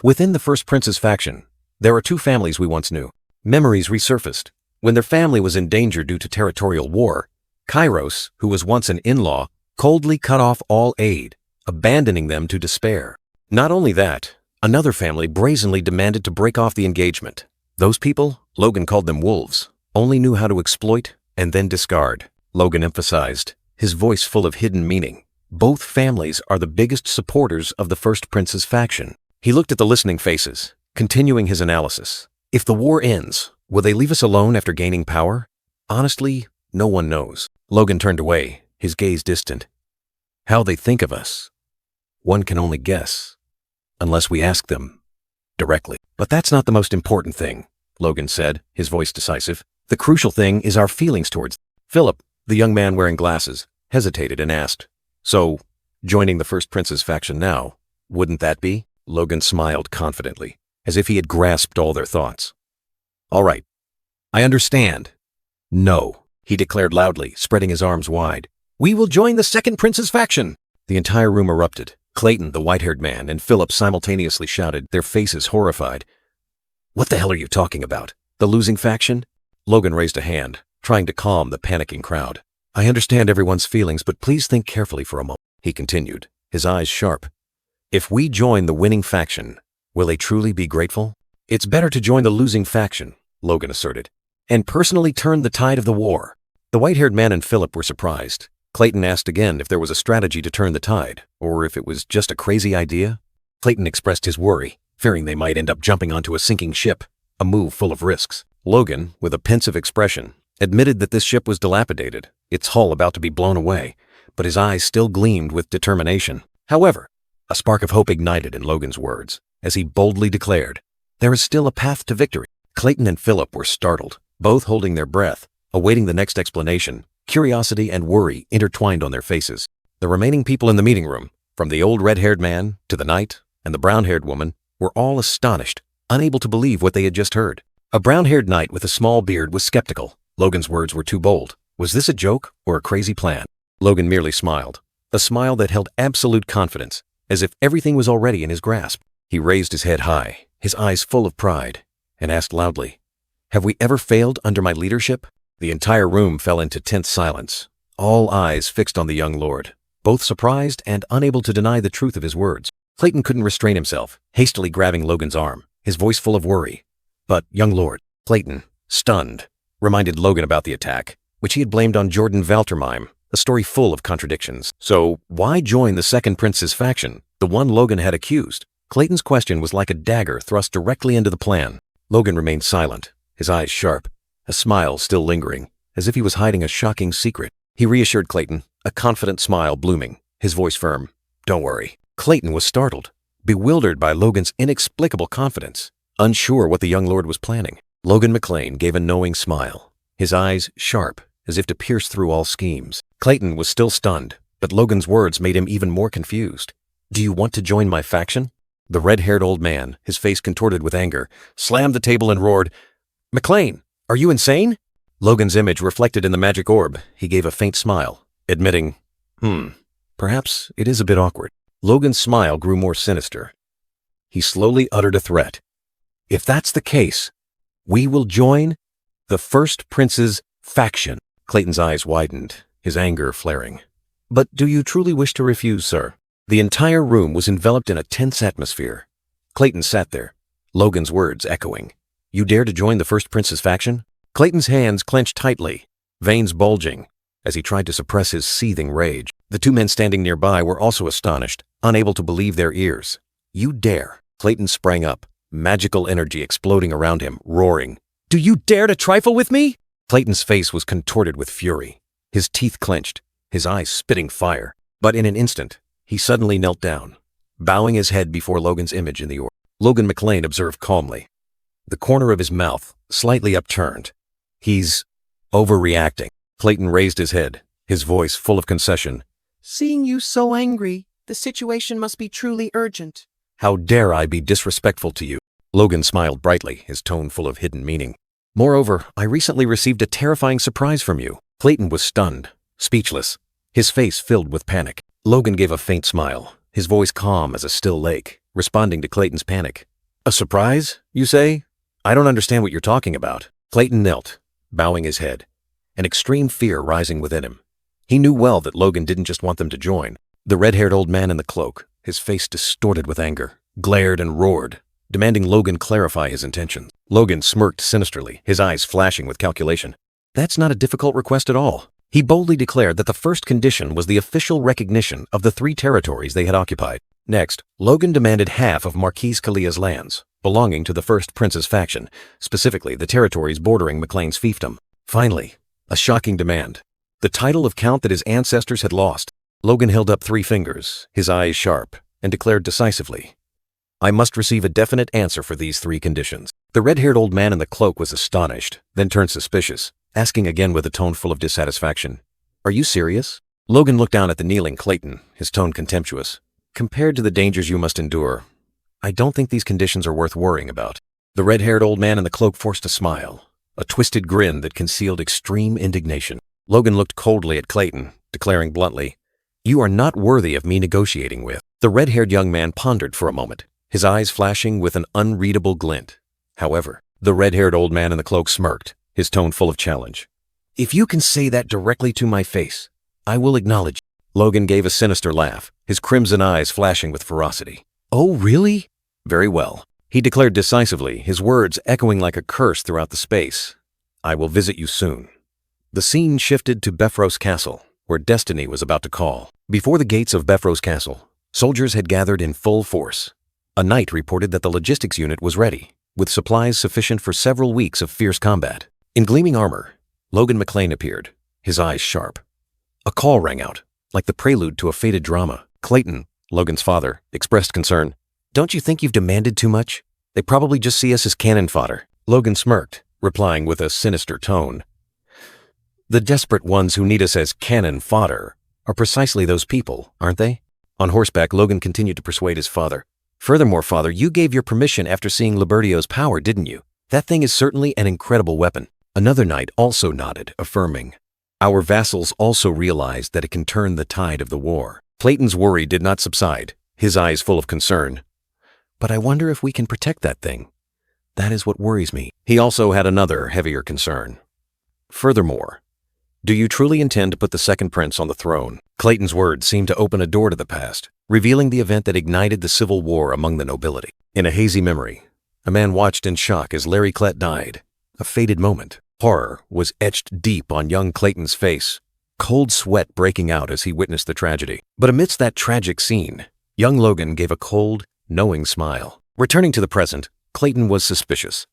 S2: Within the First Prince's faction, there are two families we once knew. Memories resurfaced. When their family was in danger due to territorial war, Kairos, who was once an in-law, coldly cut off all aid, abandoning them to despair. Not only that, another family brazenly demanded to break off the engagement. Those people, Logan called them wolves, only knew how to exploit and then discard. Logan emphasized, his voice full of hidden meaning. Both families are the biggest supporters of the First Prince's faction. He looked at the listening faces, continuing his analysis. If the war ends, will they leave us alone after gaining power? Honestly, no one knows. Logan turned away, his gaze distant. How they think of us, one can only guess, unless we ask them directly. But that's not the most important thing, Logan said, his voice decisive. The crucial thing is our feelings towards Philip, the young man wearing glasses, hesitated and asked, "So, joining the First Prince's faction now, wouldn't that be?" Logan smiled confidently, as if he had grasped all their thoughts. "All right, I understand." "No," he declared loudly, spreading his arms wide. "We will join the Second Prince's faction!" The entire room erupted. Clayton, the white-haired man, and Philip simultaneously shouted, their faces horrified. "What the hell are you talking about? The losing faction?" Logan raised a hand, trying to calm the panicking crowd. "I understand everyone's feelings, but please think carefully for a moment," he continued, his eyes sharp. "If we join the winning faction, will they truly be grateful? It's better to join the losing faction," Logan asserted, "and personally turn the tide of the war." The white-haired man and Philip were surprised. Clayton asked again if there was a strategy to turn the tide, or if it was just a crazy idea. Clayton expressed his worry, fearing they might end up jumping onto a sinking ship, a move full of risks. Logan, with a pensive expression, admitted that this ship was dilapidated, its hull about to be blown away, but his eyes still gleamed with determination. However, a spark of hope ignited in Logan's words, as he boldly declared, "There is still a path to victory." Clayton and Philip were startled, both holding their breath, awaiting the next explanation. Curiosity and worry intertwined on their faces. The remaining people in the meeting room, from the old red-haired man to the knight and the brown-haired woman, were all astonished, unable to believe what they had just heard. A brown-haired knight with a small beard was skeptical. Logan's words were too bold. Was this a joke or a crazy plan? Logan merely smiled, a smile that held absolute confidence, as if everything was already in his grasp. He raised his head high, his eyes full of pride, and asked loudly, "Have we ever failed under my leadership?" The entire room fell into tense silence, all eyes fixed on the young lord, both surprised and unable to deny the truth of his words. Clayton couldn't restrain himself, hastily grabbing Logan's arm, his voice full of worry. But, young lord, Clayton, stunned, reminded Logan about the attack, which he had blamed on Jordan Valtermine, a story full of contradictions. So, why join the second prince's faction, the one Logan had accused? Clayton's question was like a dagger thrust directly into the plan. Logan remained silent, his eyes sharp, a smile still lingering, as if he was hiding a shocking secret. He reassured Clayton, a confident smile blooming, his voice firm. Don't worry. Clayton was startled, bewildered by Logan's inexplicable confidence, unsure what the young lord was planning. Logan McLean gave a knowing smile, his eyes sharp, as if to pierce through all schemes. Clayton was still stunned, but Logan's words made him even more confused. Do you want to join my faction? The red-haired old man, his face contorted with anger, slammed the table and roared, McLean, are you insane? Logan's image reflected in the magic orb. He gave a faint smile, admitting, perhaps it is a bit awkward. Logan's smile grew more sinister. He slowly uttered a threat. If that's the case, we will join the first prince's faction. Clayton's eyes widened, his anger flaring. But do you truly wish to refuse, sir? The entire room was enveloped in a tense atmosphere. Clayton sat there, Logan's words echoing. You dare to join the first prince's faction? Clayton's hands clenched tightly, veins bulging, as he tried to suppress his seething rage. The two men standing nearby were also astonished, unable to believe their ears. You dare? Clayton sprang up, magical energy exploding around him, roaring. Do you dare to trifle with me? Clayton's face was contorted with fury, his teeth clenched, his eyes spitting fire. But in an instant, he suddenly knelt down, bowing his head before Logan's image in the orb. Logan McLean observed calmly, the corner of his mouth slightly upturned. He's overreacting. Clayton raised his head, his voice full of concession.
S4: Seeing you so angry, the situation must be truly urgent.
S2: How dare I be disrespectful to you? Logan smiled brightly, his tone full of hidden meaning. Moreover, I recently received a terrifying surprise from you. Clayton was stunned, speechless, his face filled with panic. Logan gave a faint smile, his voice calm as a still lake, responding to Clayton's panic. A surprise, you say? I don't understand what you're talking about. Clayton knelt, bowing his head, an extreme fear rising within him. He knew well that Logan didn't just want them to join. The red-haired old man in the cloak, his face distorted with anger, glared and roared, demanding Logan clarify his intentions. Logan smirked sinisterly, his eyes flashing with calculation. That's not a difficult request at all. He boldly declared that the first condition was the official recognition of the 3 territories they had occupied. Next, Logan demanded half of Marquise Kalia's lands, belonging to the first prince's faction, specifically the territories bordering McLean's fiefdom. Finally, a shocking demand. The title of count that his ancestors had lost. Logan held up 3 fingers, his eyes sharp, and declared decisively, I must receive a definite answer for these 3 conditions. The red-haired old man in the cloak was astonished, then turned suspicious, asking again with a tone full of dissatisfaction, Are you serious? Logan looked down at the kneeling Clayton, his tone contemptuous. Compared to the dangers you must endure, I don't think these conditions are worth worrying about. The red-haired old man in the cloak forced a smile, a twisted grin that concealed extreme indignation. Logan looked coldly at Clayton, declaring bluntly, You are not worthy of me negotiating with. The red-haired young man pondered for a moment, his eyes flashing with an unreadable glint. However, the red-haired old man in the cloak smirked, his tone full of challenge. If you can say that directly to my face, I will acknowledge. Logan gave a sinister laugh, his crimson eyes flashing with ferocity. Oh, really? Very well. He declared decisively, his words echoing like a curse throughout the space. I will visit you soon. The scene shifted to Befros Castle, where destiny was about to call. Before the gates of Befros Castle, soldiers had gathered in full force. A knight reported that the logistics unit was ready, with supplies sufficient for several weeks of fierce combat. In gleaming armor, Logan McLean appeared, his eyes sharp. A call rang out, like the prelude to a fated drama. Clayton, Logan's father, expressed concern. Don't you think you've demanded too much? They probably just see us as cannon fodder. Logan smirked, replying with a sinister tone. The desperate ones who need us as cannon fodder are precisely those people, aren't they? On horseback, Logan continued to persuade his father. Furthermore, father, you gave your permission after seeing Libertio's power, didn't you? That thing is certainly an incredible weapon. Another knight also nodded, affirming. Our vassals also realized that it can turn the tide of the war. Clayton's worry did not subside, his eyes full of concern. But I wonder if we can protect that thing. That is what worries me. He also had another, heavier concern.
S1: Furthermore, do you truly intend to put the second prince on the throne? Clayton's words seemed to open a door to the past, revealing the event that ignited the civil war among the nobility. In a hazy memory, a man watched in shock as Larry Klett died. A fated moment. Horror was etched deep on young Clayton's face, cold sweat breaking out as he witnessed the tragedy. But amidst that tragic scene, young Logan gave a cold, knowing smile. Returning to the present, Clayton was suspicious.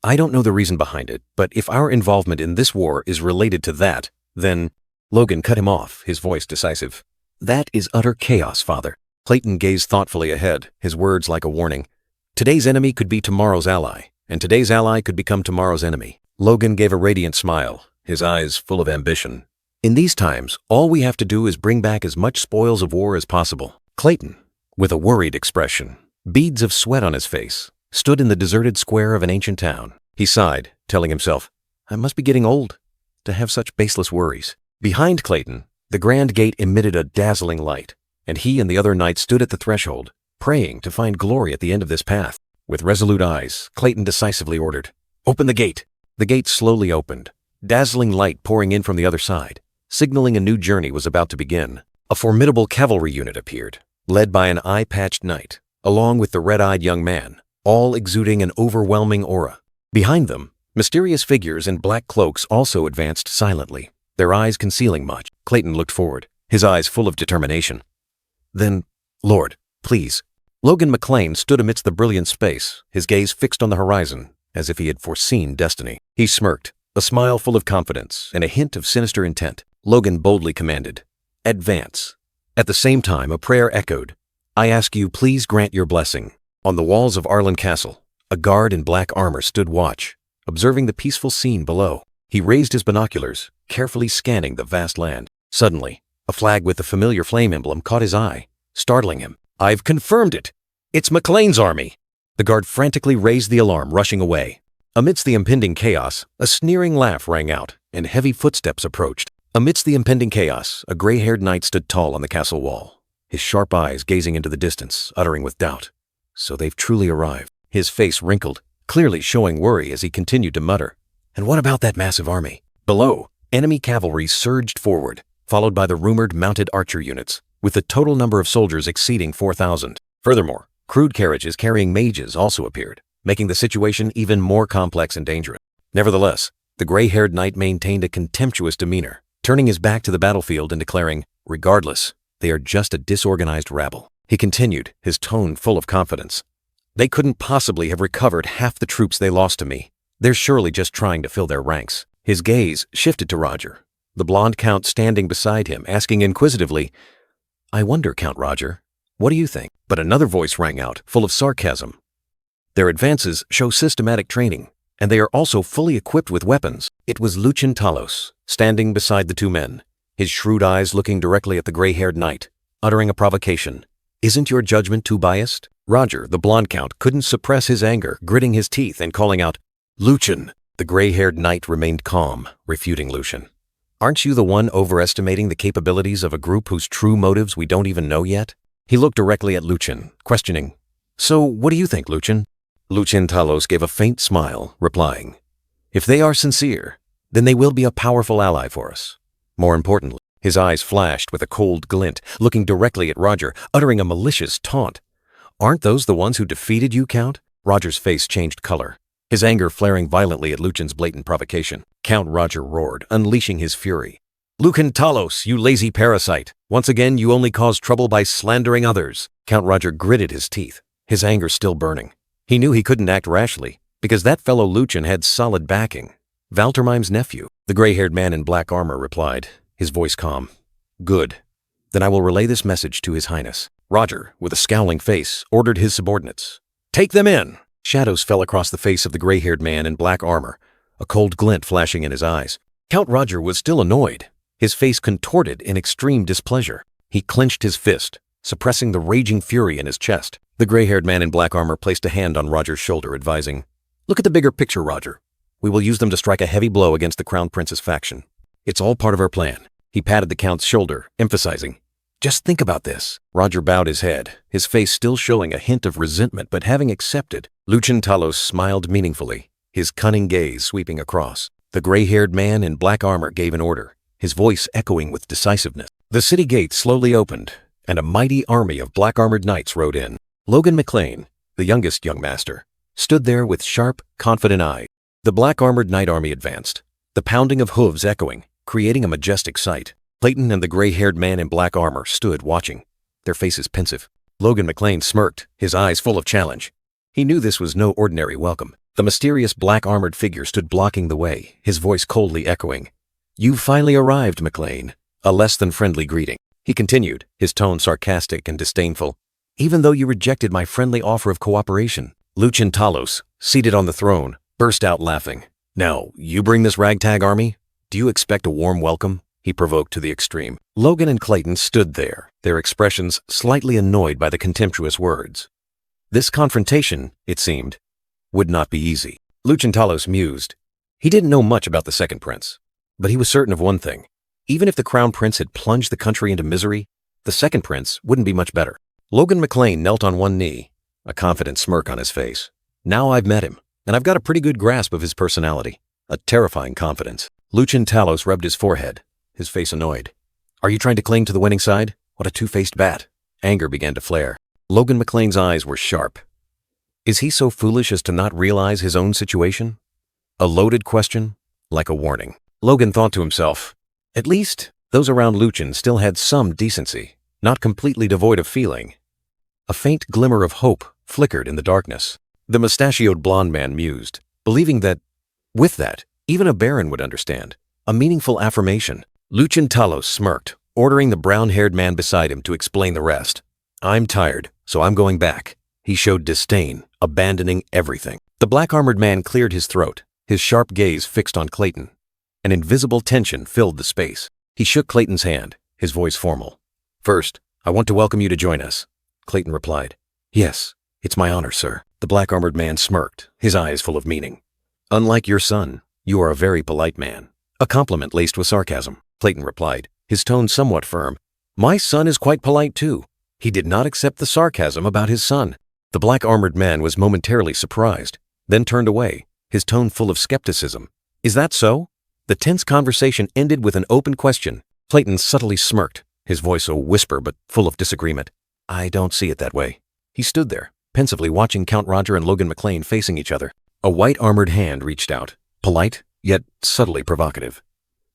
S1: I don't know the reason behind it, but if our involvement in this war is related to that, then… Logan cut him off, his voice decisive. That is utter chaos, Father. Clayton gazed thoughtfully ahead, his words like a warning. Today's enemy could be tomorrow's ally, and today's ally could become tomorrow's enemy. Logan gave a radiant smile, his eyes full of ambition. In these times, all we have to do is bring back as much spoils of war as possible. Clayton, with a worried expression, beads of sweat on his face, stood in the deserted square of an ancient town. He sighed, telling himself, I must be getting old to have such baseless worries. Behind Clayton, the grand gate emitted a dazzling light, and he and the other knights stood at the threshold, praying to find glory at the end of this path. With resolute eyes, Clayton decisively ordered, Open the gate! The gate slowly opened, dazzling light pouring in from the other side, signaling a new journey was about to begin. A formidable cavalry unit appeared, led by an eye-patched knight, along with the red-eyed young man, all exuding an overwhelming aura. Behind them, mysterious figures in black cloaks also advanced silently, their eyes concealing much. Clayton looked forward, his eyes full of determination. Then, Lord, please. Logan McLean stood amidst the brilliant space, his gaze fixed on the horizon, as if he had foreseen destiny. He smirked, a smile full of confidence and a hint of sinister intent. Logan boldly commanded, Advance. At the same time, a prayer echoed, I ask you, please grant your blessing. On the walls of Arlen Castle, a guard in black armor stood watch, observing the peaceful scene below. He raised his binoculars, carefully scanning the vast land. Suddenly, a flag with the familiar flame emblem caught his eye, startling him. I've confirmed it! It's McLean's army! The guard frantically raised the alarm, rushing away. Amidst the impending chaos, a sneering laugh rang out, and heavy footsteps approached. Amidst the impending chaos, a gray-haired knight stood tall on the castle wall, his sharp eyes gazing into the distance, uttering with doubt. So they've truly arrived. His face wrinkled, clearly showing worry as he continued to mutter. And what about that massive army? Below, enemy cavalry surged forward, followed by the rumored mounted archer units, with the total number of soldiers exceeding 4,000. Furthermore, crude carriages carrying mages also appeared, making the situation even more complex and dangerous. Nevertheless, the gray-haired knight maintained a contemptuous demeanor, turning his back to the battlefield and declaring, regardless, they are just a disorganized rabble. He continued, his tone full of confidence. They couldn't possibly have recovered half the troops they lost to me. They're surely just trying to fill their ranks. His gaze shifted to Roger, the blonde count standing beside him, asking inquisitively, I wonder, Count Roger, what do you think? But another voice rang out, full of sarcasm. Their advances show systematic training, and they are also fully equipped with weapons. It was Lucien Talos, standing beside the two men, his shrewd eyes looking directly at the gray-haired knight, uttering a provocation. Isn't your judgment too biased? Roger, the blonde count, couldn't suppress his anger, gritting his teeth and calling out, Lucien! The gray-haired knight remained calm, refuting Lucien. Aren't you the one overestimating the capabilities of a group whose true motives we don't even know yet? He looked directly at Lucien, questioning, So, what do you think, Lucien? Lucien Talos gave a faint smile, replying, If they are sincere, then they will be a powerful ally for us. More importantly, his eyes flashed with a cold glint, looking directly at Roger, uttering a malicious taunt. Aren't those the ones who defeated you, Count? Roger's face changed color, his anger flaring violently at Lucien's blatant provocation. Count Roger roared, unleashing his fury. Lucien Talos, you lazy parasite! Once again, you only cause trouble by slandering others. Count Roger gritted his teeth, his anger still burning. He knew he couldn't act rashly, because that fellow Lucien had solid backing. Valtermime's nephew. The gray-haired man in black armor replied, his voice calm. Good. Then I will relay this message to His Highness. Roger, with a scowling face, ordered his subordinates. Take them in! Shadows fell across the face of the gray-haired man in black armor, a cold glint flashing in his eyes. Count Roger was still annoyed, his face contorted in extreme displeasure. He clenched his fist, suppressing the raging fury in his chest. The gray-haired man in black armor placed a hand on Roger's shoulder, advising, Look at the bigger picture, Roger. We will use them to strike a heavy blow against the Crown Prince's faction. It's all part of our plan. He patted the Count's shoulder, emphasizing, Just think about this. Roger bowed his head, his face still showing a hint of resentment, but having accepted. Lucien Talos smiled meaningfully, his cunning gaze sweeping across.
S2: The gray-haired man in black armor gave an order, his voice echoing with decisiveness. The city gate slowly opened, and a mighty army of black-armored knights rode in. Logan McLean, the youngest young master, stood there with sharp, confident eyes. The black-armored knight army advanced, the pounding of hooves echoing, creating a majestic sight. Clayton and the gray-haired man in black armor stood watching, their faces pensive. Logan McLean smirked, his eyes full of challenge. He knew this was no ordinary welcome. The mysterious black-armored figure stood blocking the way, his voice coldly echoing. "You've finally arrived, McLean," a less-than-friendly greeting. He continued, his tone sarcastic and disdainful. "Even though you rejected my friendly offer of cooperation." Luchin Talos, seated on the throne, burst out laughing. "Now, you bring this ragtag army? Do you expect a warm welcome?" he provoked to the extreme. Logan and Clayton stood there, their expressions slightly annoyed by the contemptuous words. This confrontation, it seemed, would not be easy. Luchin Talos mused. He didn't know much about the second prince, but he was certain of one thing. Even if the crown prince had plunged the country into misery, the second prince wouldn't be much better. Logan McLean knelt on one knee, a confident smirk on his face. "Now I've met him, and I've got a pretty good grasp of his personality, a terrifying confidence." Luchin Talos rubbed his forehead, his face annoyed. "Are you trying to cling to the winning side? What a two-faced bat." Anger began to flare. Logan McLean's eyes were sharp. Is he so foolish as to not realize his own situation? A loaded question, like a warning. Logan thought to himself, at least those around Luchin still had some decency, not completely devoid of feeling. A faint glimmer of hope flickered in the darkness. The mustachioed blond man mused, believing that, with that, even a baron would understand. A meaningful affirmation. Luchin Talos smirked, ordering the brown-haired man beside him to explain the rest. "I'm tired, so I'm going back." He showed disdain, abandoning everything. The black-armored man cleared his throat, his sharp gaze fixed on Clayton. An invisible tension filled the space. He shook Clayton's hand, his voice formal. "First, I want to welcome you to join us," Clayton replied. "Yes, it's my honor, sir." The black-armored man smirked, his eyes full of meaning. "Unlike your son, you are a very polite man." A compliment laced with sarcasm, Clayton replied, his tone somewhat firm. "My son is quite polite too." He did not accept the sarcasm about his son. The black-armored man was momentarily surprised, then turned away, his tone full of skepticism. "Is that so?" The tense conversation ended with an open question. Clayton subtly smirked, his voice a whisper but full of disagreement. "I don't see it that way." He stood there, pensively watching Count Roger and Logan McLean facing each other. A white-armored hand reached out, polite, yet subtly provocative.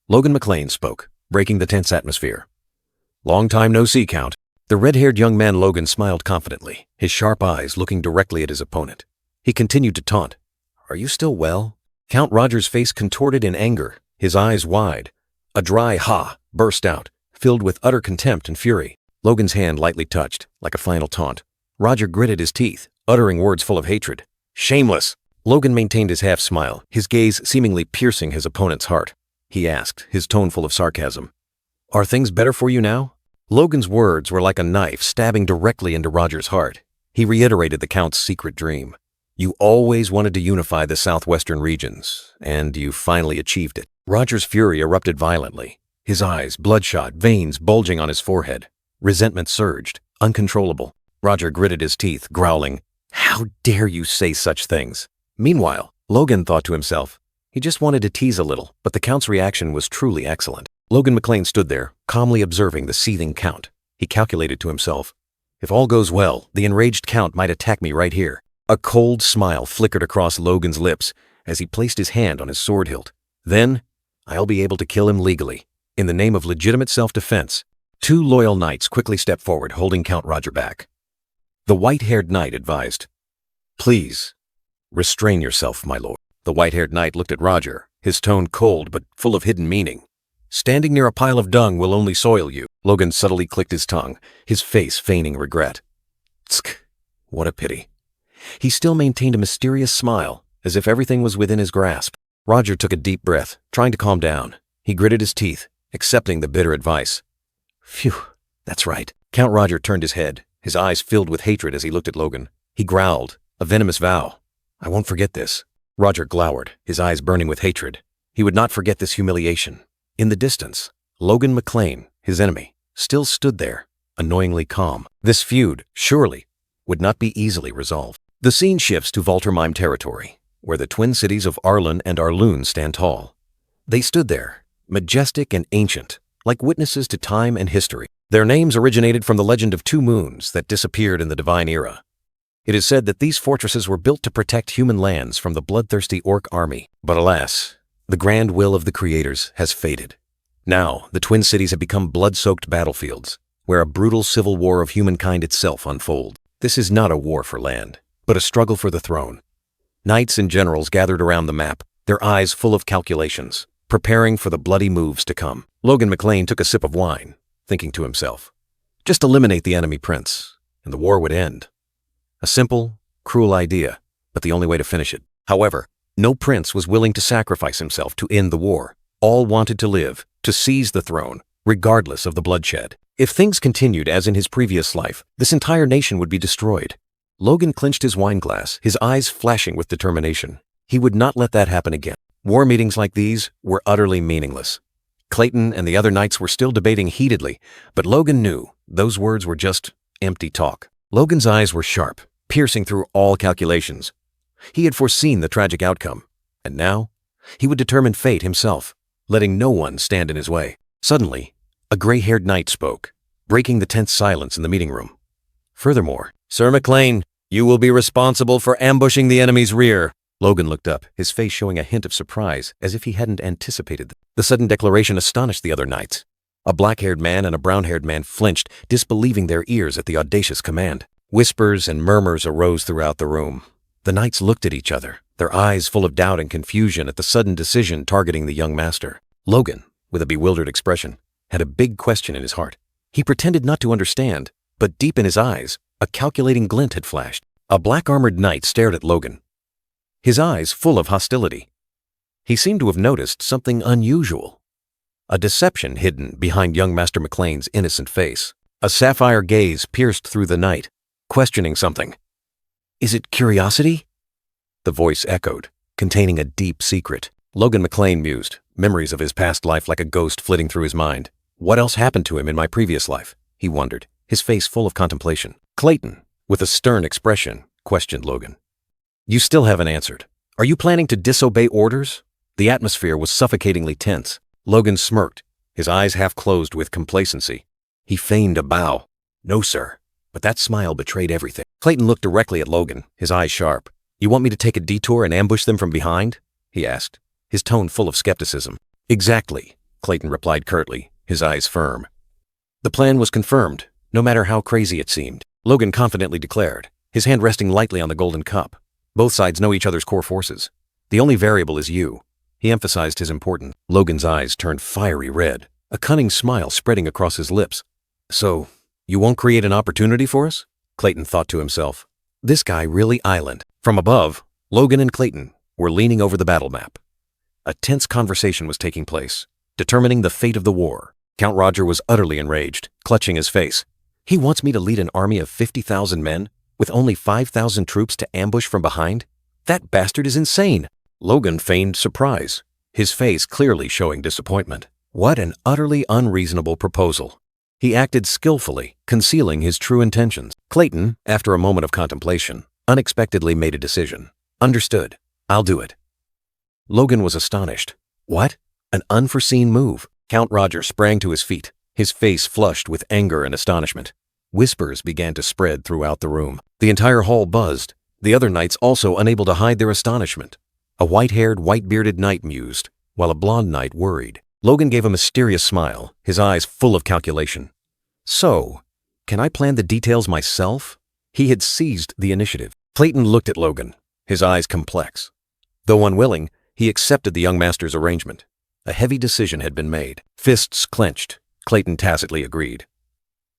S2: Logan McLean spoke, breaking the tense atmosphere. "Long time no see, Count." The red-haired young man Logan smiled confidently, his sharp eyes looking directly at his opponent. He continued to taunt. "Are you still well?" Count Roger's face contorted in anger, his eyes wide. A dry ha burst out, filled with utter contempt and fury. Logan's hand lightly touched, like a final taunt. Roger gritted his teeth, uttering words full of hatred. "Shameless!" Logan maintained his half-smile, his gaze seemingly piercing his opponent's heart. He asked, his tone full of sarcasm. "Are things better for you now?" Logan's words were like a knife stabbing directly into Roger's heart. He reiterated the Count's secret dream. "You always wanted to unify the southwestern regions, and you finally achieved it." Roger's fury erupted violently, his eyes bloodshot, veins bulging on his forehead. Resentment surged, uncontrollable. Roger gritted his teeth, growling, "How dare you say such things?" Meanwhile, Logan thought to himself, he just wanted to tease a little, but the Count's reaction was truly excellent. Logan McLean stood there, calmly observing the seething Count. He calculated to himself, "If all goes well, the enraged Count might attack me right here." A cold smile flickered across Logan's lips as he placed his hand on his sword hilt. "Then, I'll be able to kill him legally, in the name of legitimate self-defense." Two loyal knights quickly stepped forward, holding Count Roger back. The white-haired knight advised, "Please, restrain yourself, my lord." The white-haired knight looked at Roger, his tone cold but full of hidden meaning. "Standing near a pile of dung will only soil you." Logan subtly clicked his tongue, his face feigning regret. Tsk, what a pity. He still maintained a mysterious smile, as if everything was within his grasp. Roger took a deep breath, trying to calm down. He gritted his teeth, accepting the bitter advice. "Phew, that's right." Count Roger turned his head, his eyes filled with hatred as he looked at Logan. He growled, a venomous vow. "I won't forget this." Roger glowered, his eyes burning with hatred. He would not forget this humiliation. In the distance, Logan McLean, his enemy, still stood there, annoyingly calm. This feud, surely, would not be easily resolved. The scene shifts to Valtermine territory, where the twin cities of Arlen and Arlun stand tall. They stood there, majestic and ancient, like witnesses to time and history. Their names originated from the legend of two moons that disappeared in the Divine Era. It is said that these fortresses were built to protect human lands from the bloodthirsty orc army. But alas, the grand will of the creators has faded. Now, the Twin Cities have become blood-soaked battlefields, where a brutal civil war of humankind itself unfolds. This is not a war for land, but a struggle for the throne. Knights and generals gathered around the map, their eyes full of calculations, preparing for the bloody moves to come. Logan McLean took a sip of wine, thinking to himself, just eliminate the enemy prince, and the war would end. A simple, cruel idea, but the only way to finish it. However, no prince was willing to sacrifice himself to end the war. All wanted to live, to seize the throne, regardless of the bloodshed. If things continued as in his previous life, this entire nation would be destroyed. Logan clenched his wine glass, his eyes flashing with determination. He would not let that happen again. War meetings like these were utterly meaningless. Clayton and the other knights were still debating heatedly, but Logan knew those words were just empty talk. Logan's eyes were sharp, piercing through all calculations. He had foreseen the tragic outcome, and now he would determine fate himself, letting no one stand in his way. Suddenly, a gray-haired knight spoke, breaking the tense silence in the meeting room. Furthermore, Sir McLean, you will be responsible for ambushing the enemy's rear. Logan looked up, his face showing a hint of surprise, as if he hadn't anticipated the sudden declaration astonished the other knights. A black-haired man and a brown-haired man flinched, disbelieving their ears at the audacious command. Whispers and murmurs arose throughout the room. The knights looked at each other, their eyes full of doubt and confusion at the sudden decision targeting the young master. Logan, with a bewildered expression, had a big question in his heart. He pretended not to understand, but deep in his eyes, a calculating glint had flashed. A black-armored knight stared at Logan, his eyes full of hostility. He seemed to have noticed something unusual. A deception hidden behind young Master McLean's innocent face. A sapphire gaze pierced through the night, questioning something. Is it curiosity? The voice echoed, containing a deep secret. Logan McLean mused, memories of his past life like a ghost flitting through his mind. What else happened to him in my previous life? He wondered, his face full of contemplation. Clayton, with a stern expression, questioned Logan. You still haven't answered. Are you planning to disobey orders? The atmosphere was suffocatingly tense. Logan smirked, his eyes half closed with complacency. He feigned a bow. No, sir. But that smile betrayed everything. Clayton looked directly at Logan, his eyes sharp. You want me to take a detour and ambush them from behind? He asked, his tone full of skepticism. Exactly, Clayton replied curtly, his eyes firm. The plan was confirmed, no matter how crazy it seemed. Logan confidently declared, his hand resting lightly on the golden cup. Both sides know each other's core forces. The only variable is you. He emphasized his importance. Logan's eyes turned fiery red, a cunning smile spreading across his lips. So, you won't create an opportunity for us? Clayton thought to himself. This guy really island. From above, Logan and Clayton were leaning over the battle map. A tense conversation was taking place, determining the fate of the war. Count Roger was utterly enraged, clutching his face. He wants me to lead an army of 50,000 men, with only 5,000 troops to ambush from behind? That bastard is insane. Logan feigned surprise, his face clearly showing disappointment. What an utterly unreasonable proposal. He acted skillfully, concealing his true intentions. Clayton, after a moment of contemplation, unexpectedly made a decision. Understood. I'll do it. Logan was astonished. What? An unforeseen move. Count Roger sprang to his feet, his face flushed with anger and astonishment. Whispers began to spread throughout the room. The entire hall buzzed, the other knights also unable to hide their astonishment. A white-haired, white-bearded knight mused, while a blonde knight worried. Logan gave a mysterious smile, his eyes full of calculation. So, can I plan the details myself? He had seized the initiative. Clayton looked at Logan, his eyes complex. Though unwilling, he accepted the young master's arrangement. A heavy decision had been made. Fists clenched, Clayton tacitly agreed.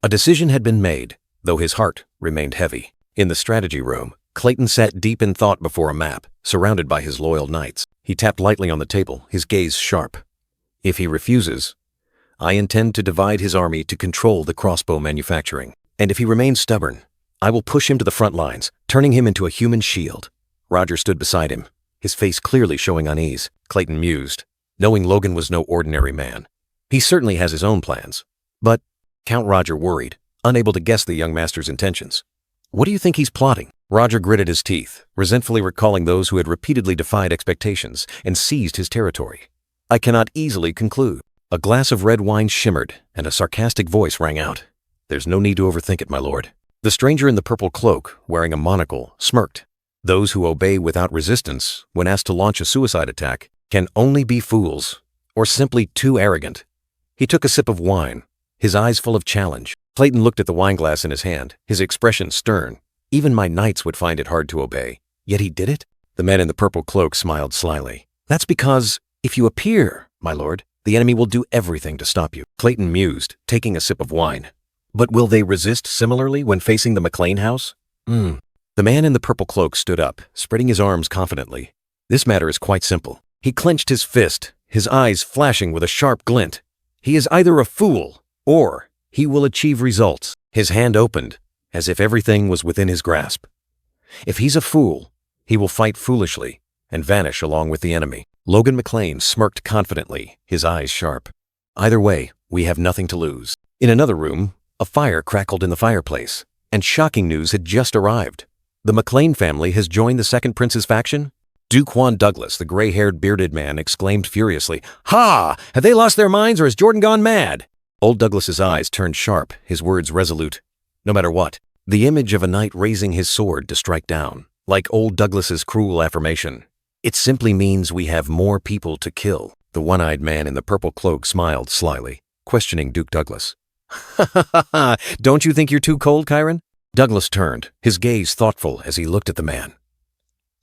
S2: A decision had been made, though his heart remained heavy. In the strategy room, Clayton sat deep in thought before a map, surrounded by his loyal knights. He tapped lightly on the table, his gaze sharp. If he refuses, I intend to divide his army to control the crossbow manufacturing. And if he remains stubborn, I will push him to the front lines, turning him into a human shield. Roger stood beside him, his face clearly showing unease. Clayton mused, knowing Logan was no ordinary man. He certainly has his own plans. But Count Roger worried, unable to guess the young master's intentions. What do you think he's plotting? Roger gritted his teeth, resentfully recalling those who had repeatedly defied expectations and seized his territory. I cannot easily conclude. A glass of red wine shimmered, and a sarcastic voice rang out. There's no need to overthink it, my lord. The stranger in the purple cloak, wearing a monocle, smirked. Those who obey without resistance, when asked to launch a suicide attack, can only be fools, or simply too arrogant. He took a sip of wine, his eyes full of challenge. Clayton looked at the wineglass in his hand, his expression stern. Even my knights would find it hard to obey. Yet he did it? The man in the purple cloak smiled slyly. That's because, if you appear, my lord, the enemy will do everything to stop you. Clayton mused, taking a sip of wine. But will they resist similarly when facing the McLean house? The man in the purple cloak stood up, spreading his arms confidently. This matter is quite simple. He clenched his fist, his eyes flashing with a sharp glint. He is either a fool, or he will achieve results. His hand opened, as if everything was within his grasp. If he's a fool, he will fight foolishly and vanish along with the enemy. Logan McLean smirked confidently, his eyes sharp. Either way, we have nothing to lose. In another room, a fire crackled in the fireplace, and shocking news had just arrived. The McLean family has joined the Second Prince's faction? Duke Juan Douglas, the gray-haired bearded man, exclaimed furiously, "Ha! Have they lost their minds or has Jordan gone mad?" Old Douglas's eyes turned sharp, his words resolute. No matter what, the image of a knight raising his sword to strike down, like old Douglas's cruel affirmation. It simply means we have more people to kill. The one-eyed man in the purple cloak smiled slyly, questioning Duke Douglas. "Ha! Don't you think you're too cold, Chiron?" Douglas turned, his gaze thoughtful as he looked at the man.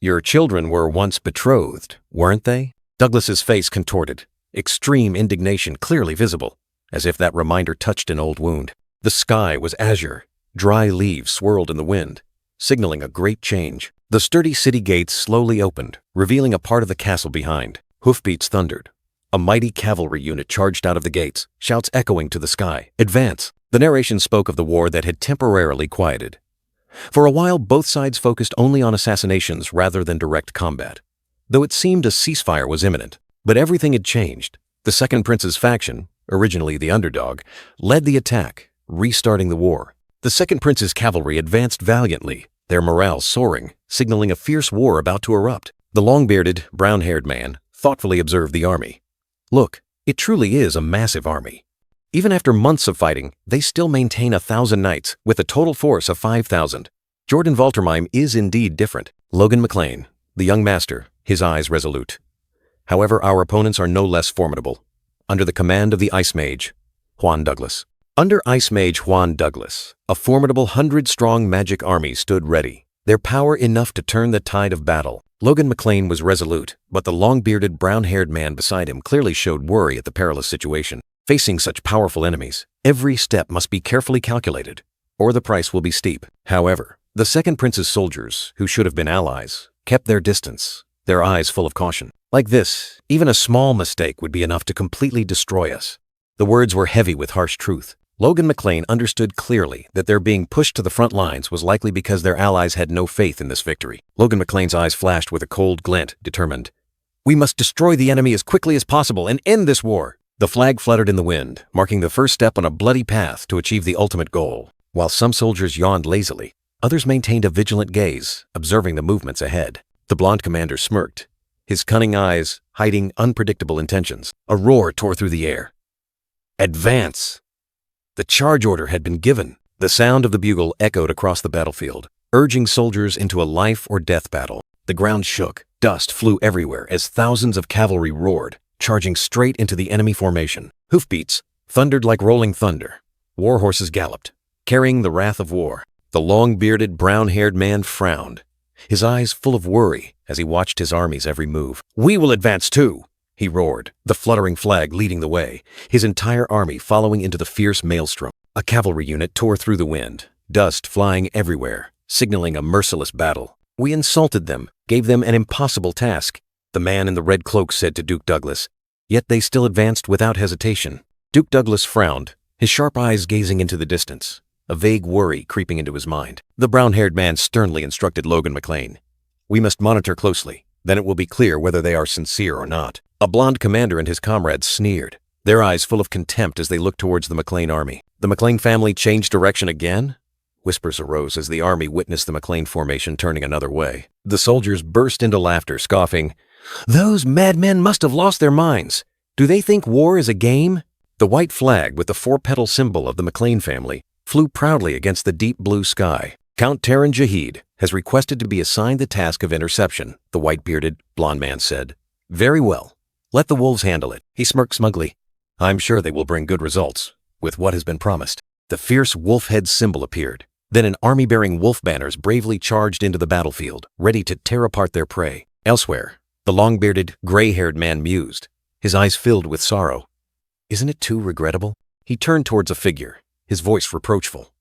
S2: "Your children were once betrothed, weren't they?" Douglas's face contorted, extreme indignation clearly visible, as if that reminder touched an old wound. The sky was azure, dry leaves swirled in the wind, signaling a great change. The sturdy city gates slowly opened, revealing a part of the castle behind. Hoofbeats thundered. A mighty cavalry unit charged out of the gates, shouts echoing to the sky. "Advance!" The narration spoke of the war that had temporarily quieted. For a while, both sides focused only on assassinations rather than direct combat, though it seemed a ceasefire was imminent. But everything had changed. The Second Prince's faction, originally the underdog, led the attack, restarting the war. The Second Prince's cavalry advanced valiantly, their morale soaring, signaling a fierce war about to erupt. The long-bearded, brown-haired man thoughtfully observed the army. Look, it truly is a massive army. Even after months of fighting, they still maintain 1,000 knights, with a total force of 5,000. Jordan Valtermeim is indeed different. Logan McLean, the young master, his eyes resolute. However, our opponents are no less formidable. Under the command of the Ice Mage, Juan Douglas. Under Ice Mage Juan Douglas, a formidable 100-strong magic army stood ready, their power enough to turn the tide of battle. Logan McLean was resolute, but the long-bearded, brown-haired man beside him clearly showed worry at the perilous situation. Facing such powerful enemies, every step must be carefully calculated, or the price will be steep. However, the Second Prince's soldiers, who should have been allies, kept their distance, their eyes full of caution. Like this, even a small mistake would be enough to completely destroy us. The words were heavy with harsh truth. Logan McLean understood clearly that their being pushed to the front lines was likely because their allies had no faith in this victory. Logan McLean's eyes flashed with a cold glint, determined. "We must destroy the enemy as quickly as possible and end this war." The flag fluttered in the wind, marking the first step on a bloody path to achieve the ultimate goal. While some soldiers yawned lazily, others maintained a vigilant gaze, observing the movements ahead. The blonde commander smirked, his cunning eyes hiding unpredictable intentions. A roar tore through the air. "Advance!" The charge order had been given. The sound of the bugle echoed across the battlefield, urging soldiers into a life-or-death battle. The ground shook, dust flew everywhere as thousands of cavalry roared, charging straight into the enemy formation. Hoofbeats thundered like rolling thunder. War horses galloped, carrying the wrath of war. The long-bearded, brown-haired man frowned, his eyes full of worry as he watched his army's every move. "We will advance too!" he roared, the fluttering flag leading the way, his entire army following into the fierce maelstrom. A cavalry unit tore through the wind, dust flying everywhere, signaling a merciless battle. "We insulted them, gave them an impossible task," the man in the red cloak said to Duke Douglas. Yet they still advanced without hesitation. Duke Douglas frowned, his sharp eyes gazing into the distance, a vague worry creeping into his mind. The brown-haired man sternly instructed Logan McLean. "We must monitor closely, then it will be clear whether they are sincere or not." A blonde commander and his comrades sneered, their eyes full of contempt as they looked towards the McLean army. The McLean family changed direction again? Whispers arose as the army witnessed the McLean formation turning another way. The soldiers burst into laughter, scoffing, "Those madmen must have lost their minds.
S4: Do they think war is a game?
S1: The white flag with the four-petal symbol of the McLean family flew proudly against the deep blue sky. Count Taran Jahid has requested to be assigned the task of interception, the white-bearded, blond man said. Very well. Let the wolves handle it. He smirked smugly. I'm sure they will bring good results, with what has been promised. The fierce wolf head symbol appeared. Then an army bearing wolf banners bravely charged into the battlefield, ready to tear apart their prey. Elsewhere, the long-bearded, gray-haired man mused, his eyes filled with sorrow. Isn't it too regrettable? He turned towards a figure, his voice reproachful.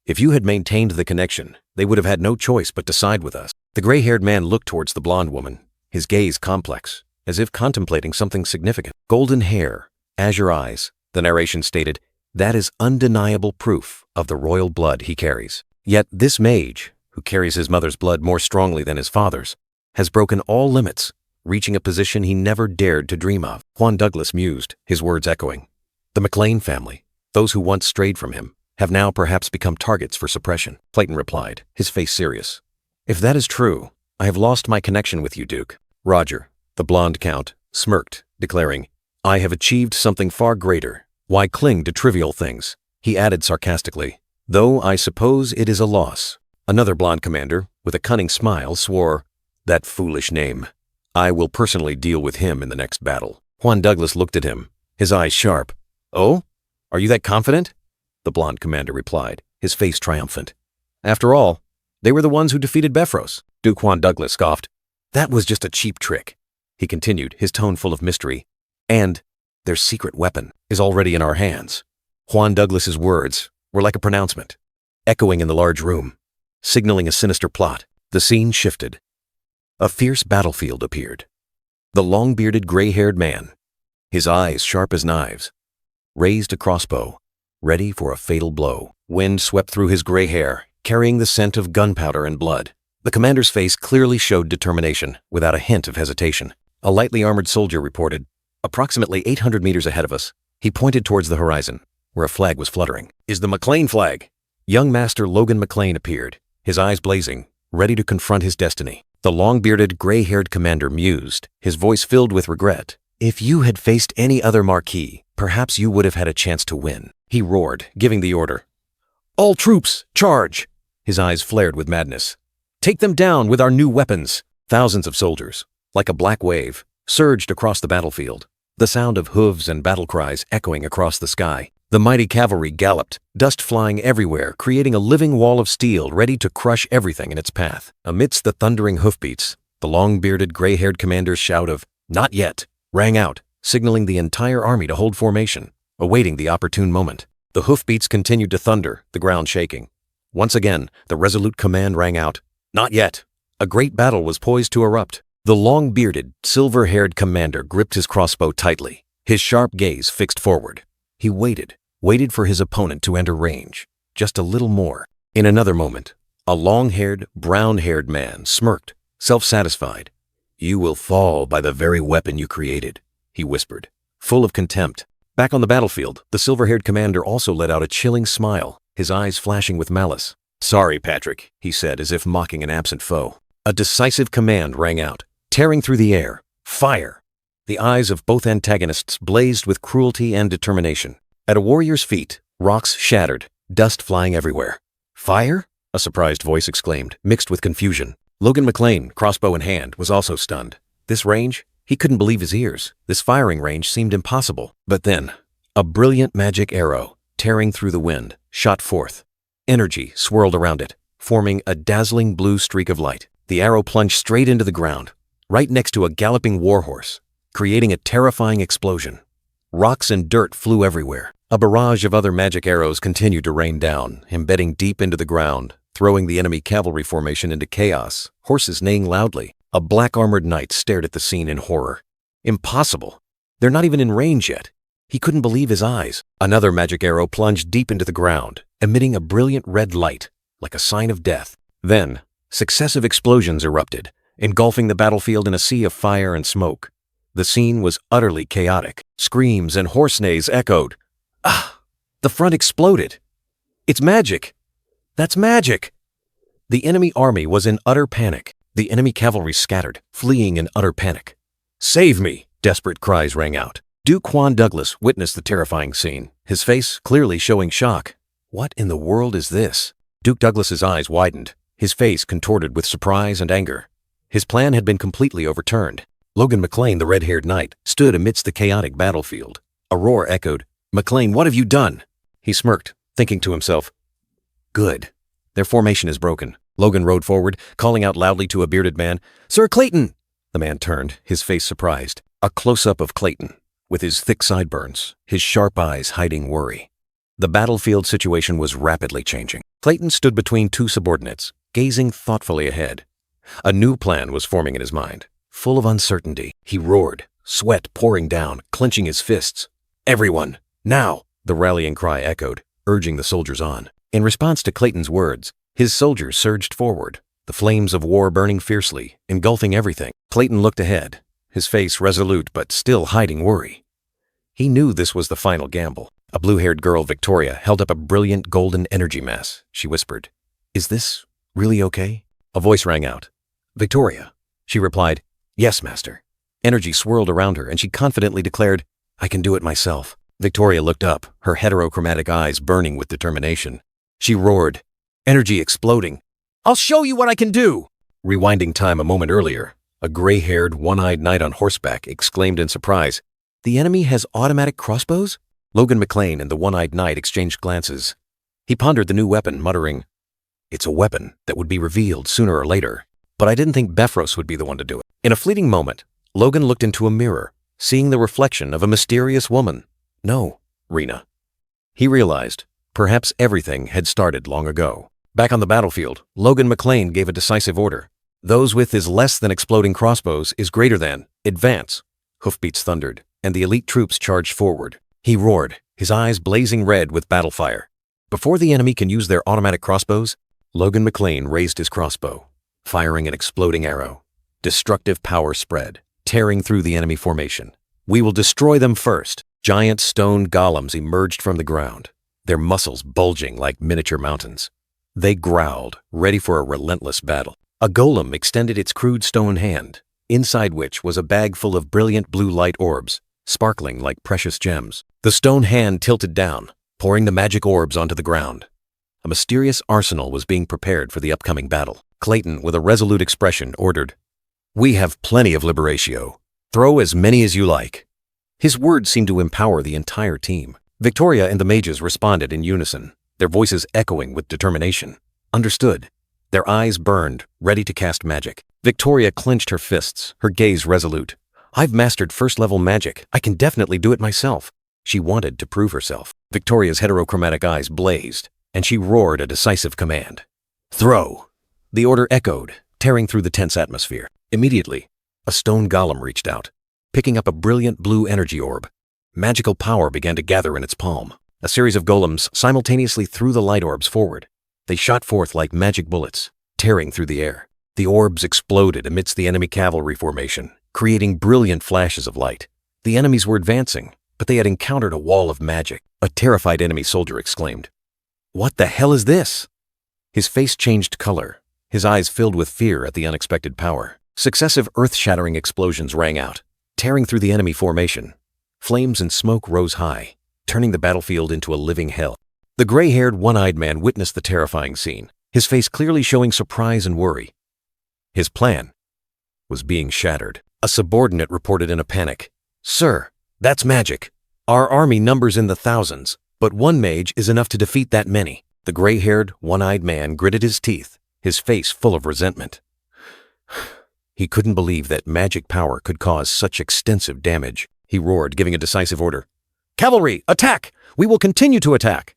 S1: If you had maintained the connection, they would have had no choice but to side with us. The gray-haired man looked towards the blonde woman, his gaze complex, as if contemplating something significant. Golden hair, azure eyes, the narration stated, that is undeniable proof of the royal blood he carries. Yet this mage, who carries his mother's blood more strongly than his father's, has broken all limits, reaching a position he never dared to dream of. Juan Douglas mused, his words echoing. The McLean family, those who once strayed from him, have now perhaps become targets for suppression. Clayton replied, his face serious. If that is true, I have lost my connection with you, Duke. Roger, the blonde count, smirked, declaring, I have achieved something far greater. Why cling to trivial things? He added sarcastically, though I suppose it is a loss. Another blonde commander, with a cunning smile, swore, that foolish name. I will personally deal with him in the next battle. Juan Douglas looked at him, his eyes sharp. Oh? Are you that confident? The blonde commander replied, his face triumphant. After all, they were the ones who defeated Befros. Duke Juan Douglas scoffed. That was just a cheap trick. He continued, his tone full of mystery. And their secret weapon is already in our hands. Juan Douglas's words were like a pronouncement, echoing in the large room, signaling a sinister plot. The scene shifted. A fierce battlefield appeared. The long-bearded, gray-haired man, his eyes sharp as knives, raised a crossbow, ready for a fatal blow. Wind swept through his gray hair, carrying the scent of gunpowder and blood. The commander's face clearly showed determination, without a hint of hesitation. A lightly armored soldier reported, approximately 800 meters ahead of us. He pointed towards the horizon, where a flag was fluttering. Is the McLean flag? Young Master Logan McLean appeared, his eyes blazing, ready to confront his destiny. The long-bearded, gray-haired commander mused, his voice filled with regret. If you had faced any other marquis, perhaps you would have had a chance to win. He roared, giving the order. All troops, charge! His eyes flared with madness. Take them down with our new weapons. Thousands of soldiers, like a black wave, surged across the battlefield, the sound of hooves and battle cries echoing across the sky. The mighty cavalry galloped, dust flying everywhere, creating a living wall of steel ready to crush everything in its path. Amidst the thundering hoofbeats, the long-bearded, gray-haired commander's shout of, "Not yet," rang out, signaling the entire army to hold formation, awaiting the opportune moment. The hoofbeats continued to thunder, the ground shaking. Once again, the resolute command rang out, "Not yet." A great battle was poised to erupt. The long-bearded, silver-haired commander gripped his crossbow tightly, his sharp gaze fixed forward. He waited for his opponent to enter range, just a little more. In another moment, a long-haired, brown-haired man smirked, self-satisfied. "You will fall by the very weapon you created," he whispered, full of contempt. Back on the battlefield, the silver-haired commander also let out a chilling smile, his eyes flashing with malice. "Sorry, Patrick," he said, as if mocking an absent foe. A decisive command rang out, tearing through the air. Fire! The eyes of both antagonists blazed with cruelty and determination. At a warrior's feet, rocks shattered, dust flying everywhere. "Fire?" a surprised voice exclaimed, mixed with confusion. Logan McLean, crossbow in hand, was also stunned. This range? He couldn't believe his ears. This firing range seemed impossible. But then, a brilliant magic arrow, tearing through the wind, shot forth. Energy swirled around it, forming a dazzling blue streak of light. The arrow plunged straight into the ground, right next to a galloping warhorse, creating a terrifying explosion. Rocks and dirt flew everywhere. A barrage of other magic arrows continued to rain down, embedding deep into the ground, throwing the enemy cavalry formation into chaos, horses neighing loudly. A black-armored knight stared at the scene in horror. Impossible! They're not even in range yet. He couldn't believe his eyes. Another magic arrow plunged deep into the ground, emitting a brilliant red light, like a sign of death. Then, successive explosions erupted, engulfing the battlefield in a sea of fire and smoke. The scene was utterly chaotic. Screams and horse neighs echoed. Ah! The front exploded. It's magic! That's magic! The enemy army was in utter panic. The enemy cavalry scattered, fleeing in utter panic. "Save me!" desperate cries rang out.
S2: Duke Quan Douglas witnessed the terrifying scene, his face clearly showing shock. What in the world is this? Duke Douglas's eyes widened, his face contorted with surprise and anger. His plan had been completely overturned. Logan McLean, the red-haired knight, stood amidst the chaotic battlefield. A roar echoed, "McLean, what have you done?" He smirked, thinking to himself, "Good. Their formation is broken." Logan rode forward, calling out loudly to a bearded man, "Sir Clayton!" The man turned, his face surprised. A close-up of Clayton, with his thick sideburns, his sharp eyes hiding worry. The battlefield situation was rapidly changing. Clayton stood between two subordinates, gazing thoughtfully ahead. A new plan was forming in his mind. Full of uncertainty, he roared, sweat pouring down, clenching his fists. "Everyone, now!" The rallying cry echoed, urging the soldiers on. In response to Clayton's words, his soldiers surged forward, the flames of war burning fiercely, engulfing everything. Clayton looked ahead, his face resolute but still hiding worry. He knew this was the final gamble. A blue-haired girl, Victoria, held up a brilliant golden energy mass. She whispered, "Is this really okay?" A voice rang out. "Victoria." She replied, "Yes, master." Energy swirled around her and she confidently declared, "I can do it myself." Victoria looked up, her heterochromatic eyes burning with determination. She roared, energy exploding, "I'll show you what I can do!" Rewinding time a moment earlier, a gray-haired, one-eyed knight on horseback exclaimed in surprise, "The enemy has automatic crossbows?" Logan McLean and the one-eyed knight exchanged glances. He pondered the new weapon, muttering, "It's a weapon that would be revealed sooner or later. But I didn't think Befros would be the one to do it." In a fleeting moment, Logan looked into a mirror, seeing the reflection of a mysterious woman. No, Rena. He realized, perhaps everything had started long ago. Back on the battlefield, Logan McLean gave a decisive order. "Those with is less than exploding crossbows is greater than. Advance." Hoofbeats thundered, and the elite troops charged forward. He roared, his eyes blazing red with battle fire. Before the enemy can use their automatic crossbows, Logan McLean raised his crossbow, firing an exploding arrow. Destructive power spread, tearing through the enemy formation. "We will destroy them first." Giant stone golems emerged from the ground, their muscles bulging like miniature mountains. They growled, ready for a relentless battle. A golem extended its crude stone hand, inside which was a bag full of brilliant blue light orbs, sparkling like precious gems. The stone hand tilted down, pouring the magic orbs onto the ground. A mysterious arsenal was being prepared for the upcoming battle. Clayton, with a resolute expression, ordered, "We have plenty of liberatio. Throw as many as you like." His words seemed to empower the entire team. Victoria and the mages responded in unison, their voices echoing with determination. Understood. Their eyes burned, ready to cast magic. Victoria clenched her fists, her gaze resolute. "I've mastered first-level magic. I can definitely do it myself." She wanted to prove herself. Victoria's heterochromatic eyes blazed, and she roared a decisive command. "Throw!" The order echoed, tearing through the tense atmosphere. Immediately, a stone golem reached out, picking up a brilliant blue energy orb. Magical power began to gather in its palm. A series of golems simultaneously threw the light orbs forward. They shot forth like magic bullets, tearing through the air. The orbs exploded amidst the enemy cavalry formation, creating brilliant flashes of light. The enemies were advancing, but they had encountered a wall of magic. A terrified enemy soldier exclaimed, "What the hell is this?" His face changed color, his eyes filled with fear at the unexpected power. Successive earth-shattering explosions rang out, tearing through the enemy formation. Flames and smoke rose high, turning the battlefield into a living hell. The gray-haired, one-eyed man witnessed the terrifying scene, his face clearly showing surprise and worry. His plan was being shattered. A subordinate reported in a panic, "Sir, that's magic. Our army numbers in the thousands, but one mage is enough to defeat that many." The gray-haired, one-eyed man gritted his teeth, his face full of resentment. He couldn't believe that magic power could cause such extensive damage. He roared, giving a decisive order. "Cavalry, attack! We will continue to attack!"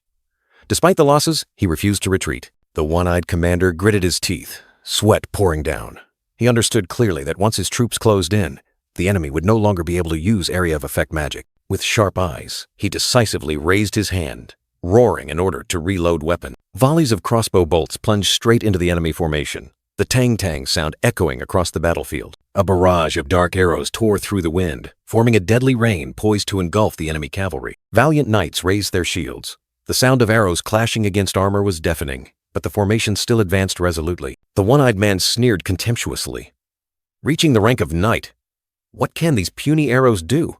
S2: Despite the losses, he refused to retreat. The one-eyed commander gritted his teeth, sweat pouring down. He understood clearly that once his troops closed in, the enemy would no longer be able to use area of effect magic. With sharp eyes, he decisively raised his hand, roaring in order to reload weapon. Volleys of crossbow bolts plunged straight into the enemy formation, the tang-tang sound echoing across the battlefield. A barrage of dark arrows tore through the wind, forming a deadly rain poised to engulf the enemy cavalry. Valiant knights raised their shields. The sound of arrows clashing against armor was deafening, but the formation still advanced resolutely. The one-eyed man sneered contemptuously. "Reaching the rank of knight, what can these puny arrows do?"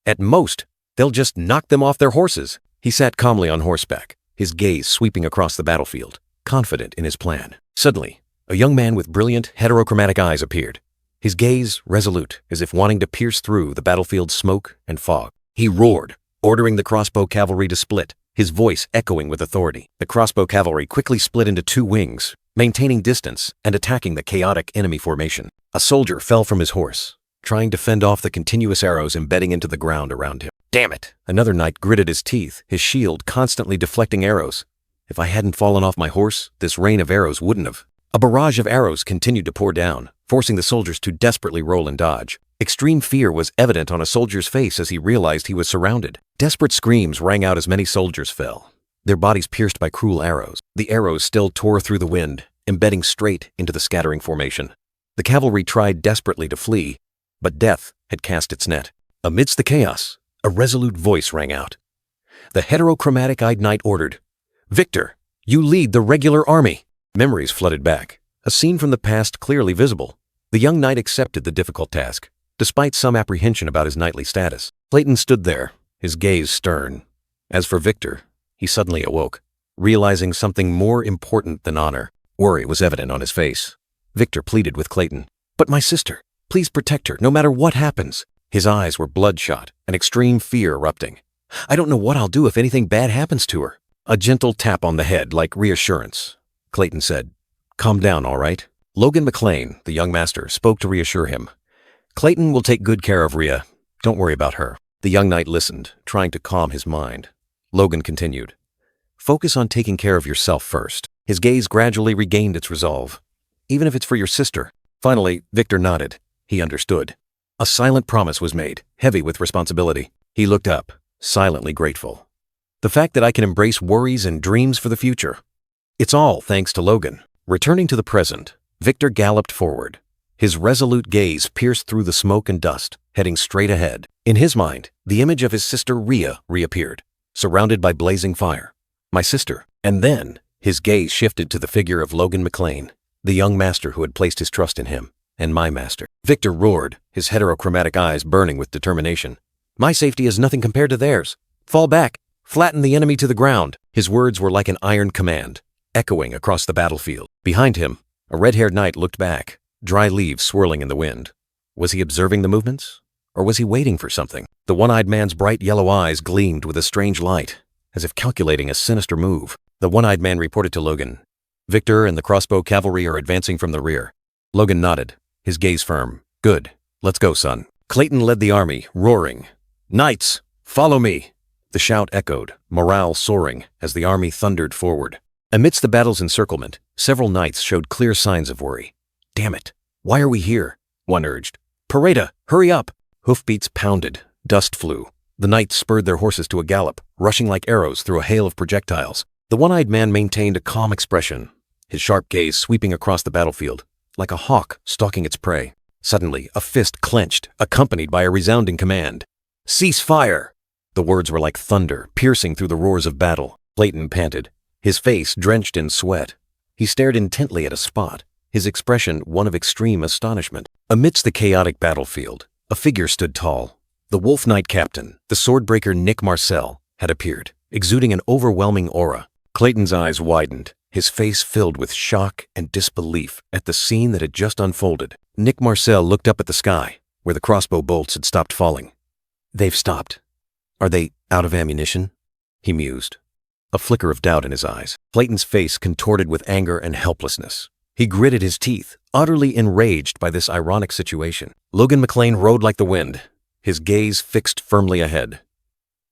S2: At most, they'll just knock them off their horses. He sat calmly on horseback, his gaze sweeping across the battlefield, confident in his plan. Suddenly, a young man with brilliant, heterochromatic eyes appeared, his gaze resolute, as if wanting to pierce through the battlefield's smoke and fog. He roared, ordering the crossbow cavalry to split, his voice echoing with authority. The crossbow cavalry quickly split into two wings, maintaining distance and attacking the chaotic enemy formation. A soldier fell from his horse, trying to fend off the continuous arrows embedding into the ground around him. Damn it! Another knight gritted his teeth, his shield constantly deflecting arrows. If I hadn't fallen off my horse, this rain of arrows wouldn't have. A barrage of arrows continued to pour down, forcing the soldiers to desperately roll and dodge. Extreme fear was evident on a soldier's face as he realized he was surrounded. Desperate screams rang out as many soldiers fell, their bodies pierced by cruel arrows. The arrows still tore through the wind, embedding straight into the scattering formation. The cavalry tried desperately to flee, but death had cast its net. Amidst the chaos, a resolute voice rang out. The heterochromatic-eyed knight ordered, "Victor, you lead the regular army." Memories flooded back, a scene from the past clearly visible. The young knight accepted the difficult task, despite some apprehension about his knightly status. Clayton stood there, his gaze stern. As for Victor, he suddenly awoke, realizing something more important than honor. Worry was evident on his face. Victor pleaded with Clayton, "But my sister, please protect her, no matter what happens." His eyes were bloodshot, an extreme fear erupting. "I don't know what I'll do if anything bad happens to her." A gentle tap on the head, like reassurance. Clayton said, "Calm down, all right?" Logan McLean, the young master, spoke to reassure him. "Clayton will take good care of Rhea. Don't worry about her." The young knight listened, trying to calm his mind. Logan continued, "Focus on taking care of yourself first." His gaze gradually regained its resolve. "Even if it's for your sister." Finally, Victor nodded. He understood. A silent promise was made, heavy with responsibility. He looked up, silently grateful. The fact that I can embrace worries and dreams for the future. It's all thanks to Logan. Returning to the present, Victor galloped forward. His resolute gaze pierced through the smoke and dust, heading straight ahead. In his mind, the image of his sister Rhea reappeared, surrounded by blazing fire. My sister. And then, his gaze shifted to the figure of Logan McLean, the young master who had placed his trust in him, and my master. Victor roared, his heterochromatic eyes burning with determination. "My safety is nothing compared to theirs. Fall back. Flatten the enemy to the ground." His words were like an iron command, echoing across the battlefield. Behind him, a red-haired knight looked back, dry leaves swirling in the wind. Was he observing the movements? Or was he waiting for something? The one-eyed man's bright yellow eyes gleamed with a strange light, as if calculating a sinister move. The one-eyed man reported to Logan, "Victor and the crossbow cavalry are advancing from the rear." Logan nodded, his gaze firm. "Good. Let's go, son." Clayton led the army, roaring, "Knights, follow me!" The shout echoed, morale soaring, as the army thundered forward. Amidst the battle's encirclement, several knights showed clear signs of worry. "Damn it! Why are we here?" one urged. "Pareda, hurry up!" Hoofbeats pounded, dust flew. The knights spurred their horses to a gallop, rushing like arrows through a hail of projectiles. The one-eyed man maintained a calm expression, his sharp gaze sweeping across the battlefield, like a hawk stalking its prey. Suddenly, a fist clenched, accompanied by a resounding command. "Cease fire!" The words were like thunder, piercing through the roars of battle. Clayton panted, his face drenched in sweat. He stared intently at a spot, his expression one of extreme astonishment. Amidst the chaotic battlefield, a figure stood tall. The Wolf Knight captain, the swordbreaker Nick Marcel, had appeared, exuding an overwhelming aura. Clayton's eyes widened, his face filled with shock and disbelief at the scene that had just unfolded. Nick Marcel looked up at the sky, where the crossbow bolts had stopped falling. "They've stopped. Are they out of ammunition?" he mused, a flicker of doubt in his eyes. Clayton's face contorted with anger and helplessness. He gritted his teeth, utterly enraged by this ironic situation. Logan McLean rode like the wind, his gaze fixed firmly ahead.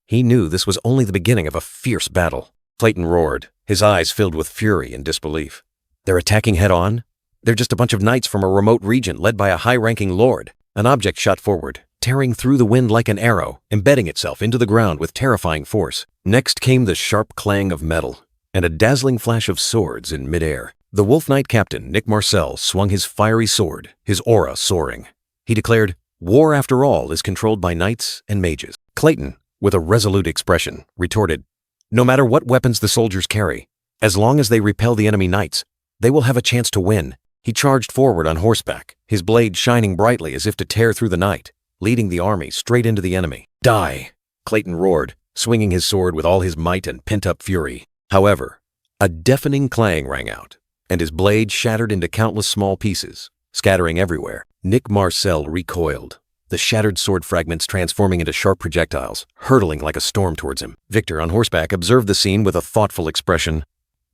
S2: He knew this was only the beginning of a fierce battle. Clayton roared, his eyes filled with fury and disbelief. "They're attacking head-on? They're just a bunch of knights from a remote region led by a high-ranking lord." An object shot forward, tearing through the wind like an arrow, embedding itself into the ground with terrifying force. Next came the sharp clang of metal, and a dazzling flash of swords in midair. The Wolf Knight captain, Nick Marcel, swung his fiery sword, his aura soaring. He declared, "War, after all, is controlled by knights and mages." Clayton, with a resolute expression, retorted, "No matter what weapons the soldiers carry, as long as they repel the enemy knights, they will have a chance to win." He charged forward on horseback, his blade shining brightly as if to tear through the night, leading the army straight into the enemy. Die! Clayton roared, swinging his sword with all his might and pent-up fury. However, a deafening clang rang out, and his blade shattered into countless small pieces, scattering everywhere. Nick Marcel recoiled, the shattered sword fragments transforming into sharp projectiles, hurtling like a storm towards him. Victor, on horseback, observed the scene with a thoughtful expression.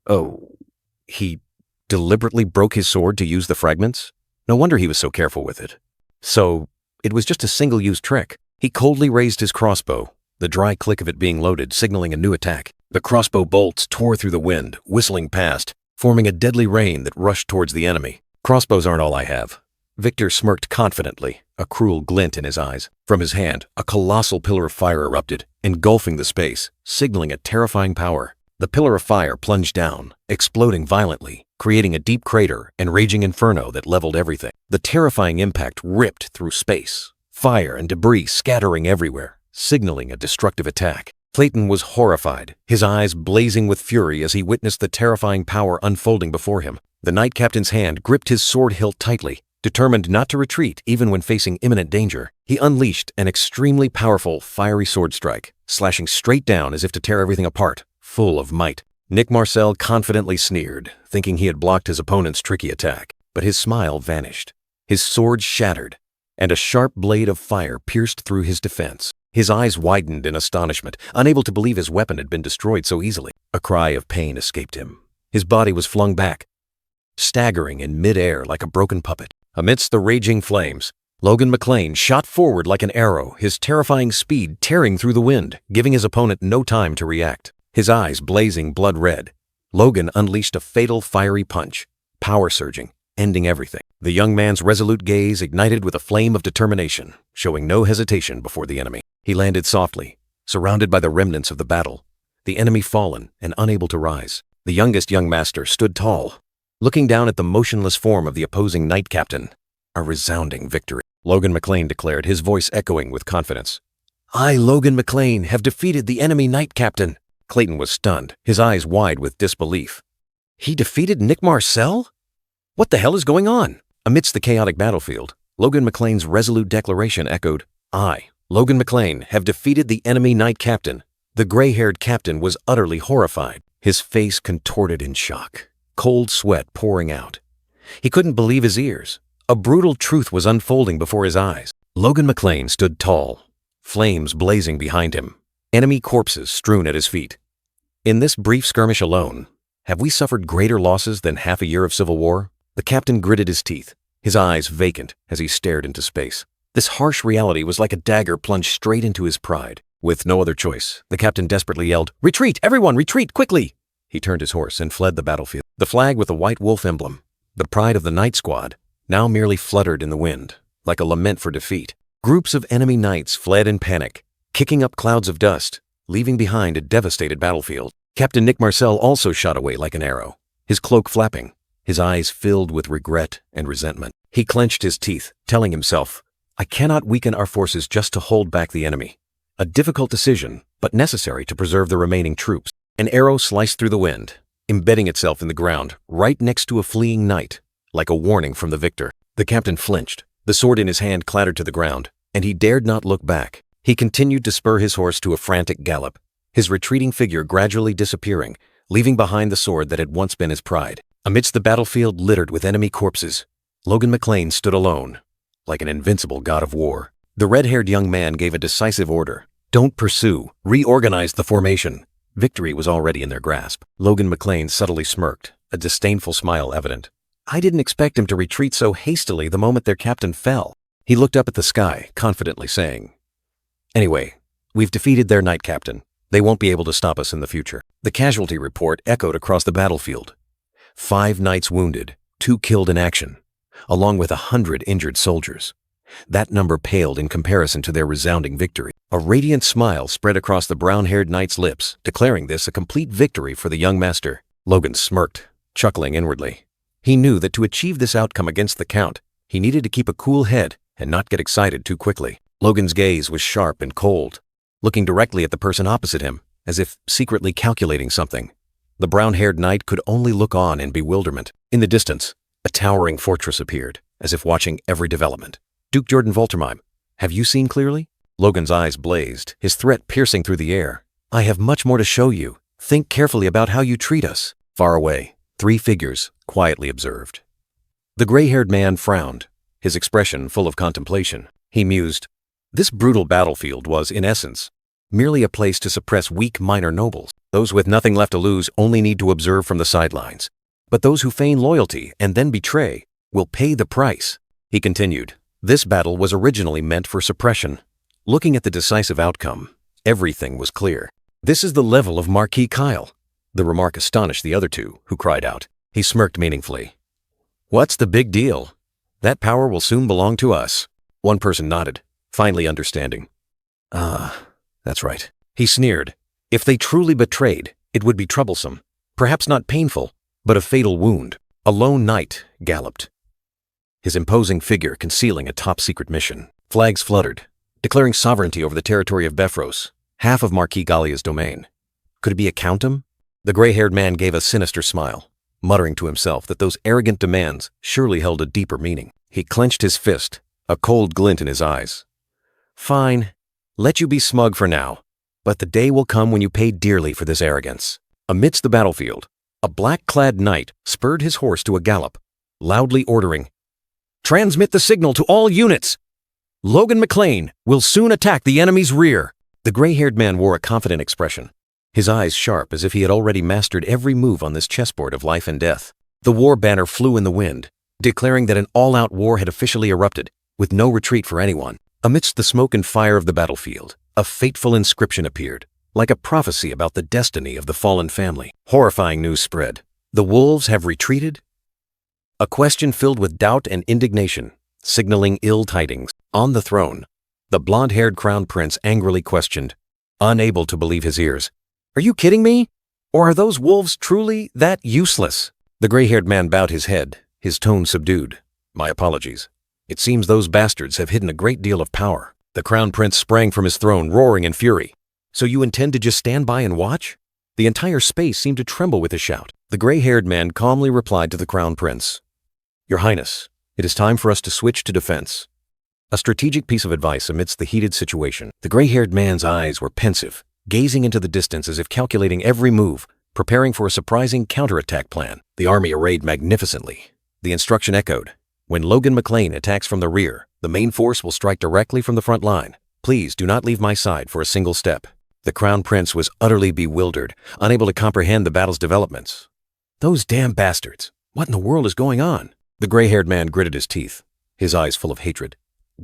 S2: Oh, he deliberately broke his sword to use the fragments? No wonder he was so careful with it. So, it was just a single-use trick. He coldly raised his crossbow, the dry click of it being loaded, signaling a new attack. The crossbow bolts tore through the wind, whistling past, forming a deadly rain that rushed towards the enemy. Crossbows aren't all I have. Victor smirked confidently, a cruel glint in his eyes. From his hand, a colossal pillar of fire erupted, engulfing the space, signaling a terrifying power. The pillar of fire plunged down, exploding violently, creating a deep crater and raging inferno that leveled everything. The terrifying impact ripped through space, fire and debris scattering everywhere, signaling a destructive attack. Clayton was horrified, his eyes blazing with fury as he witnessed the terrifying power unfolding before him. The knight captain's hand gripped his sword hilt tightly, determined not to retreat even when facing imminent danger. He unleashed an extremely powerful, fiery sword strike, slashing straight down as if to tear everything apart, full of might. Nick Marcel confidently sneered, thinking he had blocked his opponent's tricky attack. But his smile vanished. His sword shattered, and a sharp blade of fire pierced through his defense. His eyes widened in astonishment, unable to believe his weapon had been destroyed so easily. A cry of pain escaped him. His body was flung back, staggering in mid-air like a broken puppet. Amidst the raging flames, Logan McLean shot forward like an arrow, his terrifying speed tearing through the wind, giving his opponent no time to react. His eyes blazing blood red, Logan unleashed a fatal fiery punch, power surging, ending everything. The young man's resolute gaze ignited with a flame of determination, showing no hesitation before the enemy. He landed softly, surrounded by the remnants of the battle, the enemy fallen and unable to rise. The youngest young master stood tall, looking down at the motionless form of the opposing knight captain. A resounding victory, Logan McLean declared, his voice echoing with confidence. I, Logan McLean, have defeated the enemy knight captain. Clayton was stunned, his eyes wide with disbelief. He defeated Nick Marcel? What the hell is going on? Amidst the chaotic battlefield, Logan McLean's resolute declaration echoed, I, Logan McLean, have defeated the enemy knight captain. The gray-haired captain was utterly horrified, his face contorted in shock, cold sweat pouring out. He couldn't believe his ears. A brutal truth was unfolding before his eyes. Logan McLean stood tall, flames blazing behind him, enemy corpses strewn at his feet. In this brief skirmish alone, have we suffered greater losses than half a year of civil war? The captain gritted his teeth, his eyes vacant as he stared into space. This harsh reality was like a dagger plunged straight into his pride. With no other choice, the captain desperately yelled, Retreat! Everyone, retreat, quickly! He turned his horse and fled the battlefield. The flag with the white wolf emblem, the pride of the knight squad, now merely fluttered in the wind, like a lament for defeat. Groups of enemy knights fled in panic, kicking up clouds of dust, leaving behind a devastated battlefield. Captain Nick Marcel also shot away like an arrow, his cloak flapping, his eyes filled with regret and resentment. He clenched his teeth, telling himself, I cannot weaken our forces just to hold back the enemy. A difficult decision, but necessary to preserve the remaining troops. An arrow sliced through the wind, embedding itself in the ground, right next to a fleeing knight, like a warning from the victor. The captain flinched, the sword in his hand clattered to the ground, and he dared not look back. He continued to spur his horse to a frantic gallop, his retreating figure gradually disappearing, leaving behind the sword that had once been his pride. Amidst the battlefield littered with enemy corpses, Logan McLean stood alone, like an invincible god of war. The red-haired young man gave a decisive order. Don't pursue. Reorganize the formation. Victory was already in their grasp. Logan McLean subtly smirked, a disdainful smile evident. I didn't expect him to retreat so hastily the moment their captain fell. He looked up at the sky, confidently saying, Anyway, we've defeated their knight captain. They won't be able to stop us in the future. The casualty report echoed across the battlefield. 5 knights wounded, 2 killed in action, along with 100 injured soldiers. That number paled in comparison to their resounding victory. A radiant smile spread across the brown-haired knight's lips, declaring this a complete victory for the young master. Logan smirked, chuckling inwardly. He knew that to achieve this outcome against the Count, he needed to keep a cool head and not get excited too quickly. Logan's gaze was sharp and cold, looking directly at the person opposite him, as if secretly calculating something. The brown-haired knight could only look on in bewilderment. In the distance, a towering fortress appeared, as if watching every development. Duke Jordan Voltermeim, have you seen clearly? Logan's eyes blazed, his threat piercing through the air. I have much more to show you. Think carefully about how you treat us. Far away, 3 figures quietly observed. The gray-haired man frowned, his expression full of contemplation. He mused. This brutal battlefield was, in essence, merely a place to suppress weak minor nobles. Those with nothing left to lose only need to observe from the sidelines. But those who feign loyalty and then betray will pay the price. He continued. This battle was originally meant for suppression. Looking at the decisive outcome, everything was clear. This is the level of Marquis Kyle. The remark astonished the other 2, who cried out. He smirked meaningfully. What's the big deal? That power will soon belong to us. One person nodded, finally understanding. That's right. He sneered. If they truly betrayed, it would be troublesome. Perhaps not painful, but a fatal wound. A lone knight galloped, his imposing figure concealing a top-secret mission. Flags fluttered, declaring sovereignty over the territory of Befros, half of Marquis Gallia's domain. Could it be a countum? The gray-haired man gave a sinister smile, muttering to himself that those arrogant demands surely held a deeper meaning. He clenched his fist, a cold glint in his eyes. Fine, let you be smug for now, but the day will come when you pay dearly for this arrogance. Amidst the battlefield, a black-clad knight spurred his horse to a gallop, loudly ordering, Transmit the signal to all units! Logan McLean will soon attack the enemy's rear. The gray-haired man wore a confident expression, his eyes sharp as if he had already mastered every move on this chessboard of life and death. The war banner flew in the wind, declaring that an all-out war had officially erupted, with no retreat for anyone. Amidst the smoke and fire of the battlefield, a fateful inscription appeared, like a prophecy about the destiny of the fallen family. Horrifying news spread. The wolves have retreated? A question filled with doubt and indignation, signaling ill tidings. On the throne, the blonde-haired crown prince angrily questioned, unable to believe his ears. Are you kidding me? Or are those wolves truly that useless? The gray-haired man bowed his head, his tone subdued. My apologies. It seems those bastards have hidden a great deal of power. The crown prince sprang from his throne, roaring in fury. So you intend to just stand by and watch? The entire space seemed to tremble with his shout. The gray-haired man calmly replied to the crown prince. Your Highness, it is time for us to switch to defense. A strategic piece of advice amidst the heated situation. The gray-haired man's eyes were pensive, gazing into the distance as if calculating every move, preparing for a surprising counterattack plan. The army arrayed magnificently. The instruction echoed. When Logan McLean attacks from the rear, the main force will strike directly from the front line. Please do not leave my side for a single step. The crown prince was utterly bewildered, unable to comprehend the battle's developments. Those damn bastards! What in the world is going on? The gray-haired man gritted his teeth, his eyes full of hatred.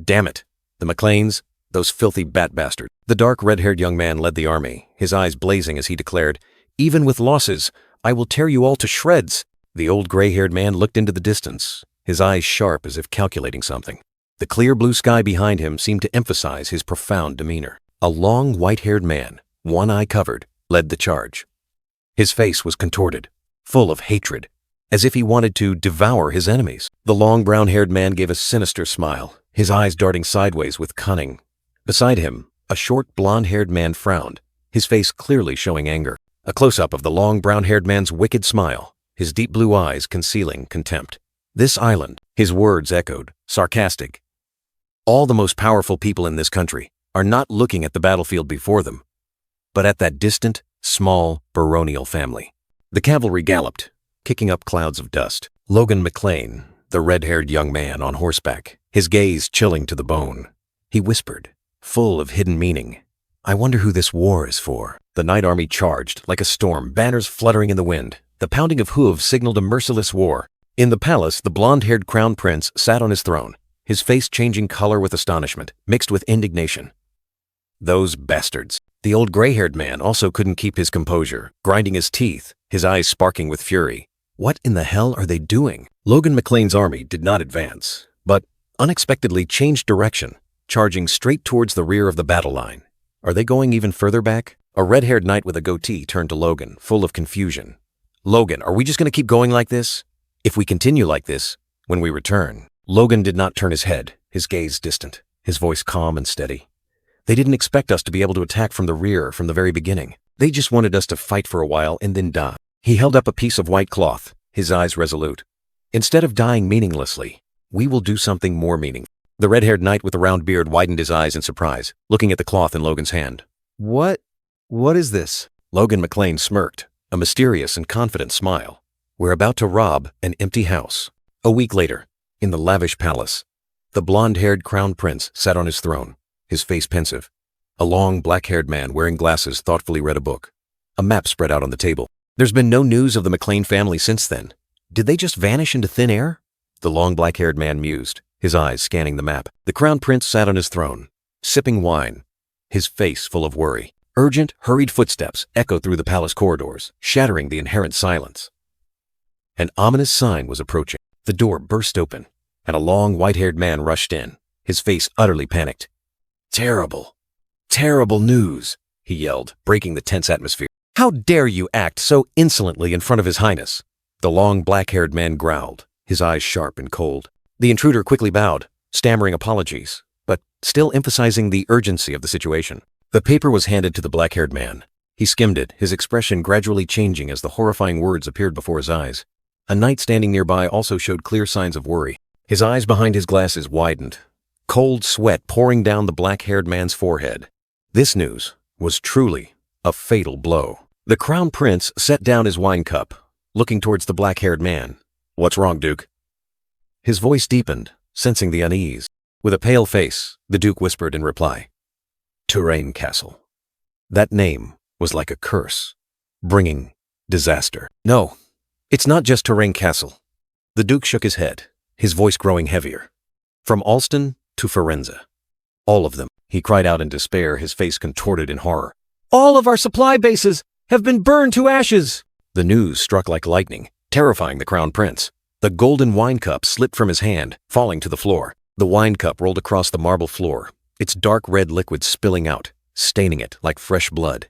S2: Damn it! The McLeans, those filthy bat bastards. The dark red-haired young man led the army, his eyes blazing as he declared, Even with losses, I will tear you all to shreds. The old gray-haired man looked into the distance, his eyes sharp as if calculating something. The clear blue sky behind him seemed to emphasize his profound demeanor. A long, white-haired man, one eye covered, led the charge. His face was contorted, full of hatred, as if he wanted to devour his enemies. The long brown-haired man gave a sinister smile, his eyes darting sideways with cunning. Beside him, a short blonde-haired man frowned, his face clearly showing anger. A close-up of the long brown-haired man's wicked smile, his deep blue eyes concealing contempt. This island, his words echoed, sarcastic. All the most powerful people in this country are not looking at the battlefield before them, but at that distant, small, baronial family. The cavalry galloped, kicking up clouds of dust. Logan McLean, the red-haired young man on horseback, his gaze chilling to the bone. He whispered, full of hidden meaning, I wonder who this war is for. The night army charged like a storm, banners fluttering in the wind. The pounding of hooves signaled a merciless war. In the palace, the blonde-haired crown prince sat on his throne, his face changing color with astonishment, mixed with indignation. Those bastards. The old gray-haired man also couldn't keep his composure, grinding his teeth, his eyes sparking with fury. What in the hell are they doing? Logan McLean's army did not advance, but unexpectedly changed direction, charging straight towards the rear of the battle line. Are they going even further back? A red-haired knight with a goatee turned to Logan, full of confusion. Logan, are we just going to keep going like this? If we continue like this, when we return. Logan did not turn his head, his gaze distant, his voice calm and steady. They didn't expect us to be able to attack from the rear from the very beginning. They just wanted us to fight for a while and then die. He held up a piece of white cloth, his eyes resolute. Instead of dying meaninglessly, we will do something more meaningful. The red-haired knight with the round beard widened his eyes in surprise, looking at the cloth in Logan's hand.
S4: What is this?
S2: Logan McLean smirked, a mysterious and confident smile. We're about to rob an empty house. A week later, in the lavish palace, the blonde-haired crown prince sat on his throne, his face pensive. A long, black-haired man wearing glasses thoughtfully read a book. A map spread out on the table. There's been no news of the McLean family since then. Did they just vanish into thin air? The long, black-haired man mused, his eyes scanning the map. The crown prince sat on his throne, sipping wine, his face full of worry. Urgent, hurried footsteps echoed through the palace corridors, shattering the inherent silence. An ominous sign was approaching. The door burst open, and a long, white-haired man rushed in, his face utterly panicked. Terrible, terrible news, he yelled, breaking the tense atmosphere. How dare you act so insolently in front of His Highness? The long, black-haired man growled, his eyes sharp and cold. The intruder quickly bowed, stammering apologies, but still emphasizing the urgency of the situation. The paper was handed to the black-haired man. He skimmed it, his expression gradually changing as the horrifying words appeared before his eyes. A knight standing nearby also showed clear signs of worry. His eyes behind his glasses widened, cold sweat pouring down the black-haired man's forehead. This news was truly a fatal blow. The crown prince set down his wine cup, looking towards the black-haired man. What's wrong, Duke? His voice deepened, sensing the unease. With a pale face, the Duke whispered in reply. Touraine Castle. That name was like a curse, bringing disaster. No, it's not just Touraine Castle. The Duke shook his head, his voice growing heavier. From Alston to Firenze. All of them, he cried out in despair, his face contorted in horror. All of our supply bases have been burned to ashes! The news struck like lightning, terrifying the crown prince. The golden wine cup slipped from his hand, falling to the floor. The wine cup rolled across the marble floor, its dark red liquid spilling out, staining it like fresh blood.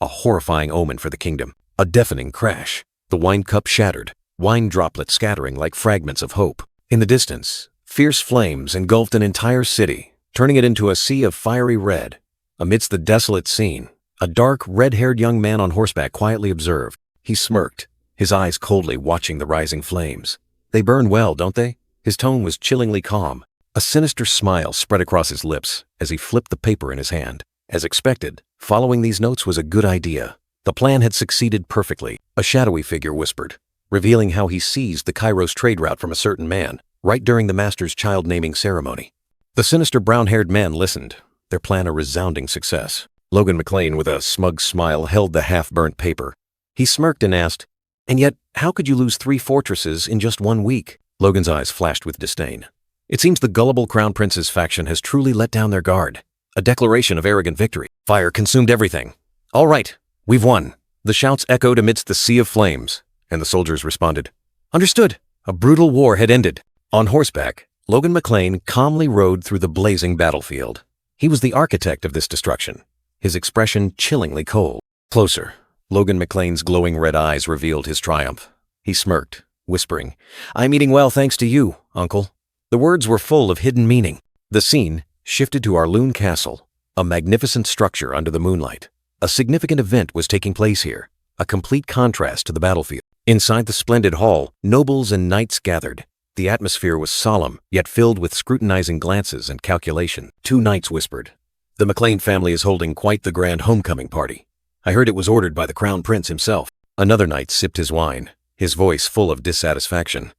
S2: A horrifying omen for the kingdom. A deafening crash. The wine cup shattered, wine droplets scattering like fragments of hope. In the distance, fierce flames engulfed an entire city, turning it into a sea of fiery red. Amidst the desolate scene, a dark, red-haired young man on horseback quietly observed. He smirked, his eyes coldly watching the rising flames. They burn well, don't they? His tone was chillingly calm. A sinister smile spread across his lips as he flipped the paper in his hand. As expected, following these notes was a good idea. The plan had succeeded perfectly, a shadowy figure whispered, revealing how he seized the Kairos trade route from a certain man, right during the master's child-naming ceremony. The sinister brown-haired men listened, their plan a resounding success. Logan McLean, with a smug smile, held the half-burnt paper. He smirked and asked, "And yet, how could you lose 3 fortresses in just 1 week?" Logan's eyes flashed with disdain. It seems the gullible Crown Prince's faction has truly let down their guard. A declaration of arrogant victory. Fire consumed everything. All right, we've won. The shouts echoed amidst the sea of flames, and the soldiers responded. Understood. A brutal war had ended. On horseback, Logan McLean calmly rode through the blazing battlefield. He was the architect of this destruction, his expression chillingly cold. Closer, Logan McLean's glowing red eyes revealed his triumph. He smirked, whispering, "I'm eating well thanks to you, uncle." The words were full of hidden meaning. The scene shifted to Harun Castle, a magnificent structure under the moonlight. A significant event was taking place here, a complete contrast to the battlefield. Inside the splendid hall, nobles and knights gathered. The atmosphere was solemn, yet filled with scrutinizing glances and calculation. 2 knights whispered, "The McLean family is holding quite the grand homecoming party. I heard it was ordered by the Crown Prince himself." Another knight sipped his wine, his voice full of dissatisfaction.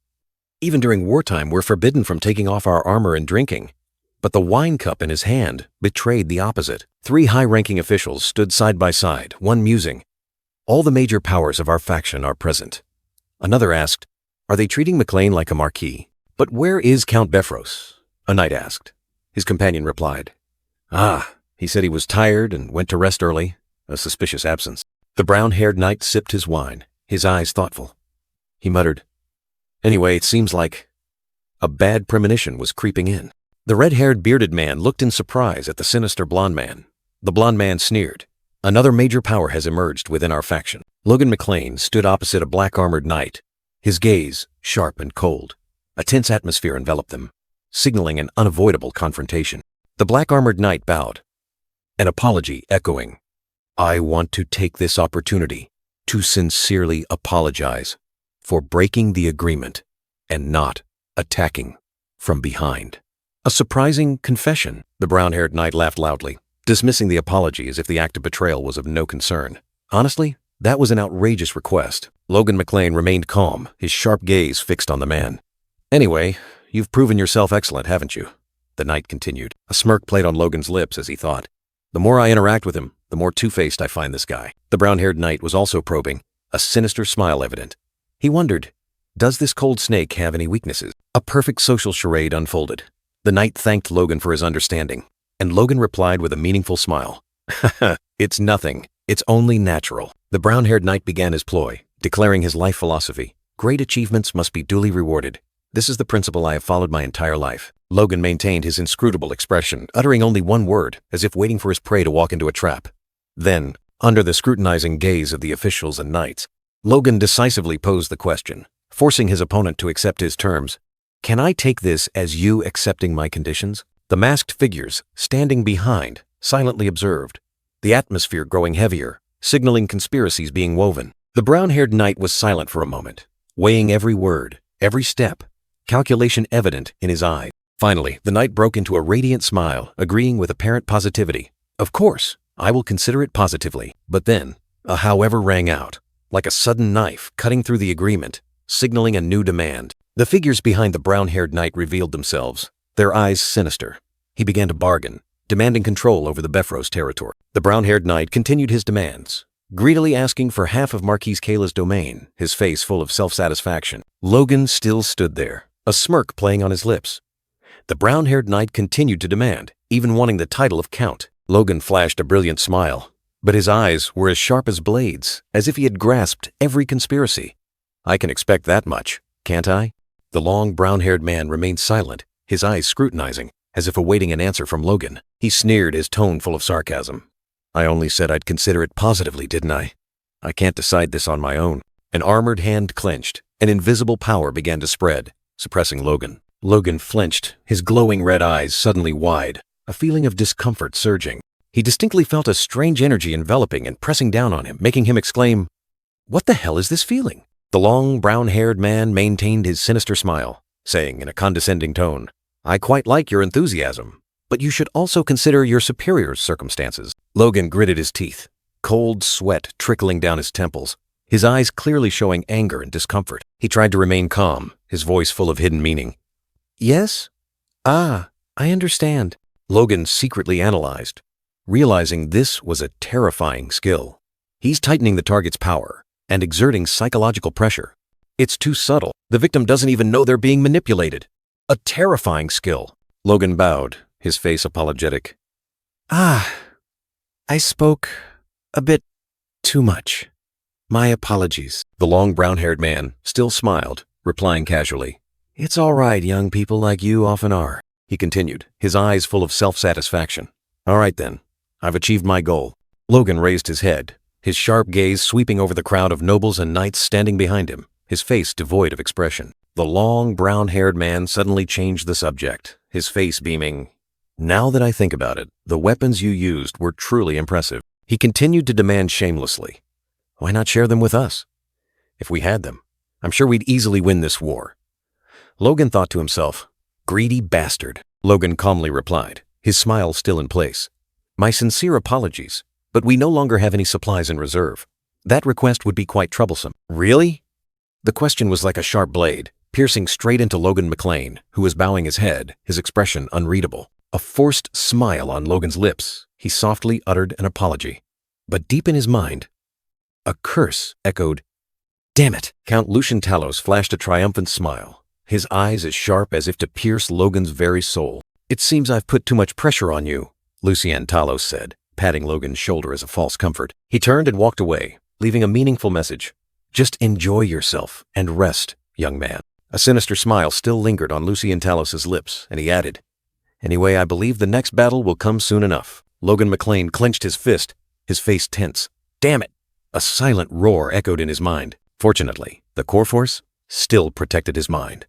S2: "Even during wartime, we're forbidden from taking off our armor and drinking." But the wine cup in his hand betrayed the opposite. 3 high-ranking officials stood side by side, one musing, "All the major powers of our faction are present." Another asked, "Are they treating McLean like a marquis?" "But where is Count Befros?" a knight asked. His companion replied, "Ah, he said he was tired and went to rest early." A suspicious absence. The brown-haired knight sipped his wine, his eyes thoughtful. He muttered, "Anyway, it seems like a bad premonition was creeping in." The red-haired bearded man looked in surprise at the sinister blonde man. The blonde man sneered, "Another major power has emerged within our faction." Logan McLean stood opposite a black-armored knight, his gaze sharp and cold. A tense atmosphere enveloped them, signaling an unavoidable confrontation. The black-armored knight bowed, an apology echoing, "I want to take this opportunity to sincerely apologize for breaking the agreement and not attacking from behind."
S1: A surprising confession. The brown-haired knight laughed loudly, dismissing the apology as if the act of betrayal was of no concern. Honestly, that was an outrageous request. Logan McLean remained calm, his sharp gaze fixed on the man. Anyway, you've proven yourself excellent, haven't you? The knight continued. A smirk played on Logan's lips as he thought. The more I interact with him, the more two-faced I find this guy. The brown-haired knight was also probing, a sinister smile evident. He wondered, does this cold snake have any weaknesses? A perfect social charade unfolded. The knight thanked Logan for his understanding, and Logan replied with a meaningful smile. Haha, it's nothing. It's only natural. The brown-haired knight began his ploy, declaring his life philosophy. Great achievements must be duly rewarded. This is the principle I have followed my entire life. Logan maintained his inscrutable expression, uttering only one word, as if waiting for his prey to walk into a trap. Then, under the scrutinizing gaze of the officials and knights, Logan decisively posed the question, forcing his opponent to accept his terms. Can I take this as you accepting my conditions? The masked figures, standing behind, silently observed, the atmosphere growing heavier, signaling conspiracies being woven. The brown-haired knight was silent for a moment, weighing every word, every step, calculation evident in his eyes. Finally, the knight broke into a radiant smile, agreeing with apparent positivity. Of course, I will consider it positively. But then, a however rang out, like a sudden knife cutting through the agreement, signaling a new demand. The figures behind the brown-haired knight revealed themselves, their eyes sinister. He began to bargain, demanding control over the Befros territory. The brown-haired knight continued his demands, greedily asking for half of Marquise Kayla's domain, his face full of self-satisfaction. Logan still stood there, a smirk playing on his lips. The brown-haired knight continued to demand, even wanting the title of Count. Logan flashed a brilliant smile, but his eyes were as sharp as blades, as if he had grasped every conspiracy. I can expect that much, can't I? The long brown-haired man remained silent, his eyes scrutinizing, as if awaiting an answer from Logan. He sneered, his tone full of sarcasm. I only said I'd consider it positively, didn't I? I can't decide this on my own. An armored hand clenched, an invisible power began to spread, suppressing Logan. Logan flinched, his glowing red eyes suddenly wide, a feeling of discomfort surging. He distinctly felt a strange energy enveloping and pressing down on him, making him exclaim, "What the hell is this feeling?" The long, brown-haired man maintained his sinister smile, saying in a condescending tone, I quite like your enthusiasm, but you should also consider your superior's circumstances. Logan gritted his teeth, cold sweat trickling down his temples, his eyes clearly showing anger and discomfort. He tried to remain calm, his voice full of hidden meaning. Yes? Ah, I understand. Logan secretly analyzed, realizing this was a terrifying skill. He's tightening the target's power and exerting psychological pressure. It's too subtle. The victim doesn't even know they're being manipulated. A terrifying skill. Logan bowed, his face apologetic. I spoke a bit too much. My apologies. The long brown-haired man still smiled, replying casually. It's all right, young people like you often are, he continued, his eyes full of self-satisfaction. All right then, I've achieved my goal. Logan raised his head, his sharp gaze sweeping over the crowd of nobles and knights standing behind him, his face devoid of expression. The long, brown-haired man suddenly changed the subject, his face beaming. Now that I think about it, the weapons you used were truly impressive. He continued to demand shamelessly. Why not share them with us? If we had them, I'm sure we'd easily win this war. Logan thought to himself, greedy bastard. Logan calmly replied, his smile still in place. My sincere apologies, but we no longer have any supplies in reserve. That request would be quite troublesome. Really? The question was like a sharp blade, piercing straight into Logan McLean, who was bowing his head, his expression unreadable. A forced smile on Logan's lips, he softly uttered an apology. But deep in his mind, a curse echoed, Damn it! Count Lucian Talos flashed a triumphant smile, his eyes as sharp as if to pierce Logan's very soul. It seems I've put too much pressure on you, Lucian Talos said, patting Logan's shoulder as a false comfort. He turned and walked away, leaving a meaningful message. Just enjoy yourself and rest, young man. A sinister smile still lingered on Lucian Talos's lips, and he added, Anyway, I believe the next battle will come soon enough. Logan McLean clenched his fist, his face tense. Damn it! A silent roar echoed in his mind. Fortunately, the core force still protected his mind.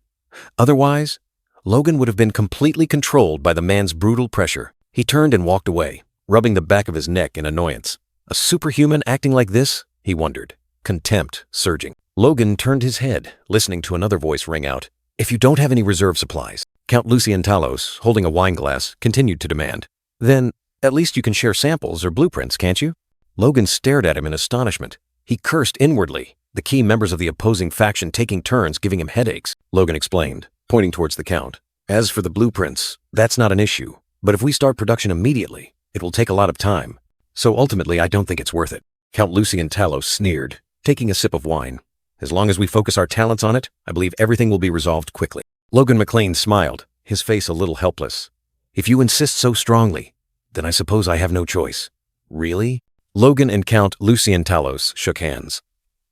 S1: Otherwise, Logan would have been completely controlled by the man's brutal pressure. He turned and walked away, rubbing the back of his neck in annoyance. A superhuman acting like this? He wondered, contempt surging. Logan turned his head, listening to another voice ring out. If you don't have any reserve supplies,
S2: Count Lucien Talos, holding a wine glass, continued to demand. Then, at least you can share samples or blueprints, can't you? Logan stared at him in astonishment. He cursed inwardly, the key members of the opposing faction taking turns giving him headaches. Logan explained, pointing towards the Count. As for the blueprints, that's not an issue. But if we start production immediately, it will take a lot of time. So ultimately, I don't think it's worth it. Count Lucien Talos sneered, taking a sip of wine. As long as we focus our talents on it, I believe everything will be resolved quickly. Logan McLean smiled, his face a little helpless. If you insist so strongly, then I suppose I have no choice. Really? Logan and Count Lucien Talos shook hands.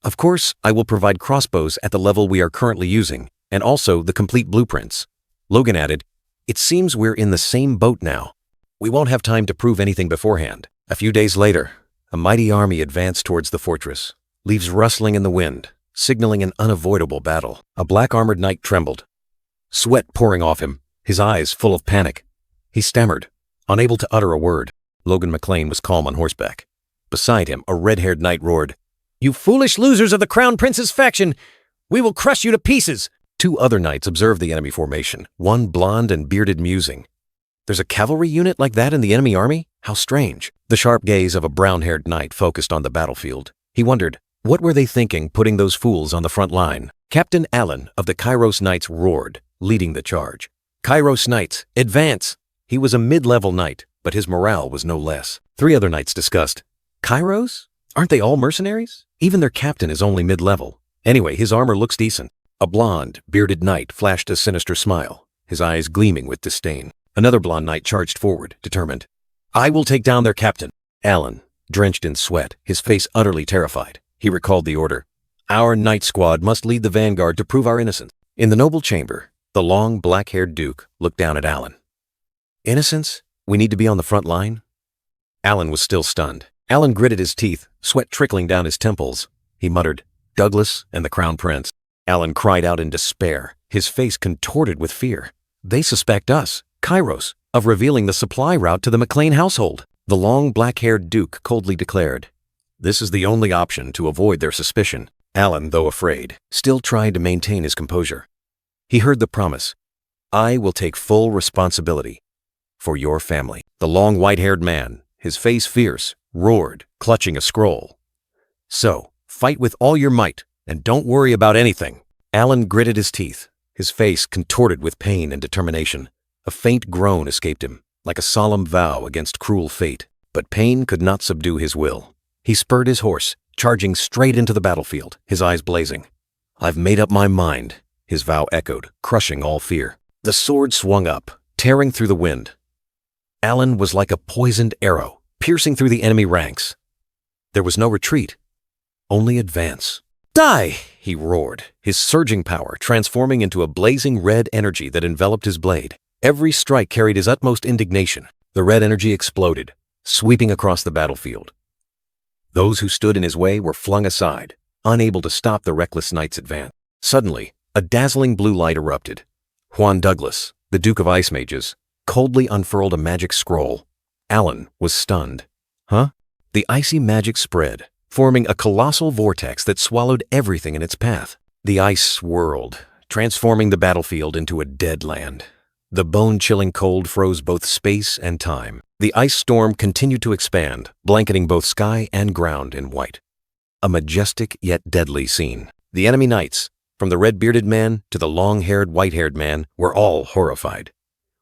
S2: Of course, I will provide crossbows at the level we are currently using, and also the complete blueprints. Logan added, it seems we're in the same boat now. We won't have time to prove anything beforehand. A few days later, a mighty army advanced towards the fortress, leaves rustling in the wind, signaling an unavoidable battle. A black-armored knight trembled, sweat pouring off him, his eyes full of panic. He stammered, unable to utter a word. Logan McLean was calm on horseback. Beside him, a red-haired knight roared, "You foolish losers of the Crown Prince's faction! We will crush you to pieces!" Two other knights observed the enemy formation, one blonde and bearded musing. There's a cavalry unit like that in the enemy army? How strange. The sharp gaze of a brown-haired knight focused on the battlefield. He wondered, what were they thinking putting those fools on the front line? Captain Allen of the Kairos Knights roared, leading the charge. Kairos Knights, advance! He was a mid-level knight, but his morale was no less. Three other knights discussed. Kairos? Aren't they all mercenaries? Even their captain is only mid-level. Anyway, his armor looks decent. A blonde, bearded knight flashed a sinister smile, his eyes gleaming with disdain. Another blonde knight charged forward, determined. I will take down their captain. Allen, drenched in sweat, his face utterly terrified. He recalled the order. Our knight squad must lead the vanguard to prove our innocence. In the noble chamber, the long, black-haired duke looked down at Allen. Innocence? We need to be on the front line? Allen was still stunned. Allen gritted his teeth, sweat trickling down his temples. He muttered, Douglas and the Crown Prince. Allen cried out in despair, his face contorted with fear. They suspect us, Kairos, of revealing the supply route to the McLean household. The long, black-haired duke coldly declared, this is the only option to avoid their suspicion. Allen, though afraid, still tried to maintain his composure. He heard the promise, I will take full responsibility for your family. The long, white-haired man, his face fierce, roared, clutching a scroll. So, fight with all your might, and don't worry about anything. Allen gritted his teeth, his face contorted with pain and determination. A faint groan escaped him, like a solemn vow against cruel fate. But pain could not subdue his will. He spurred his horse, charging straight into the battlefield, his eyes blazing. I've made up my mind, his vow echoed, crushing all fear. The sword swung up, tearing through the wind. Allen was like a poisoned arrow, piercing through the enemy ranks. There was no retreat, only advance. Die! He roared, his surging power transforming into a blazing red energy that enveloped his blade. Every strike carried his utmost indignation. The red energy exploded, sweeping across the battlefield. Those who stood in his way were flung aside, unable to stop the reckless knight's advance. Suddenly, a dazzling blue light erupted. Juan Douglas, the Duke of Ice Mages, coldly unfurled a magic scroll. Allen was stunned. Huh? The icy magic spread, forming a colossal vortex that swallowed everything in its path. The ice swirled, transforming the battlefield into a dead land. The bone-chilling cold froze both space and time. The ice storm continued to expand, blanketing both sky and ground in white. A majestic yet deadly scene. The enemy knights, from the red-bearded man to the long-haired, white-haired man, were all horrified.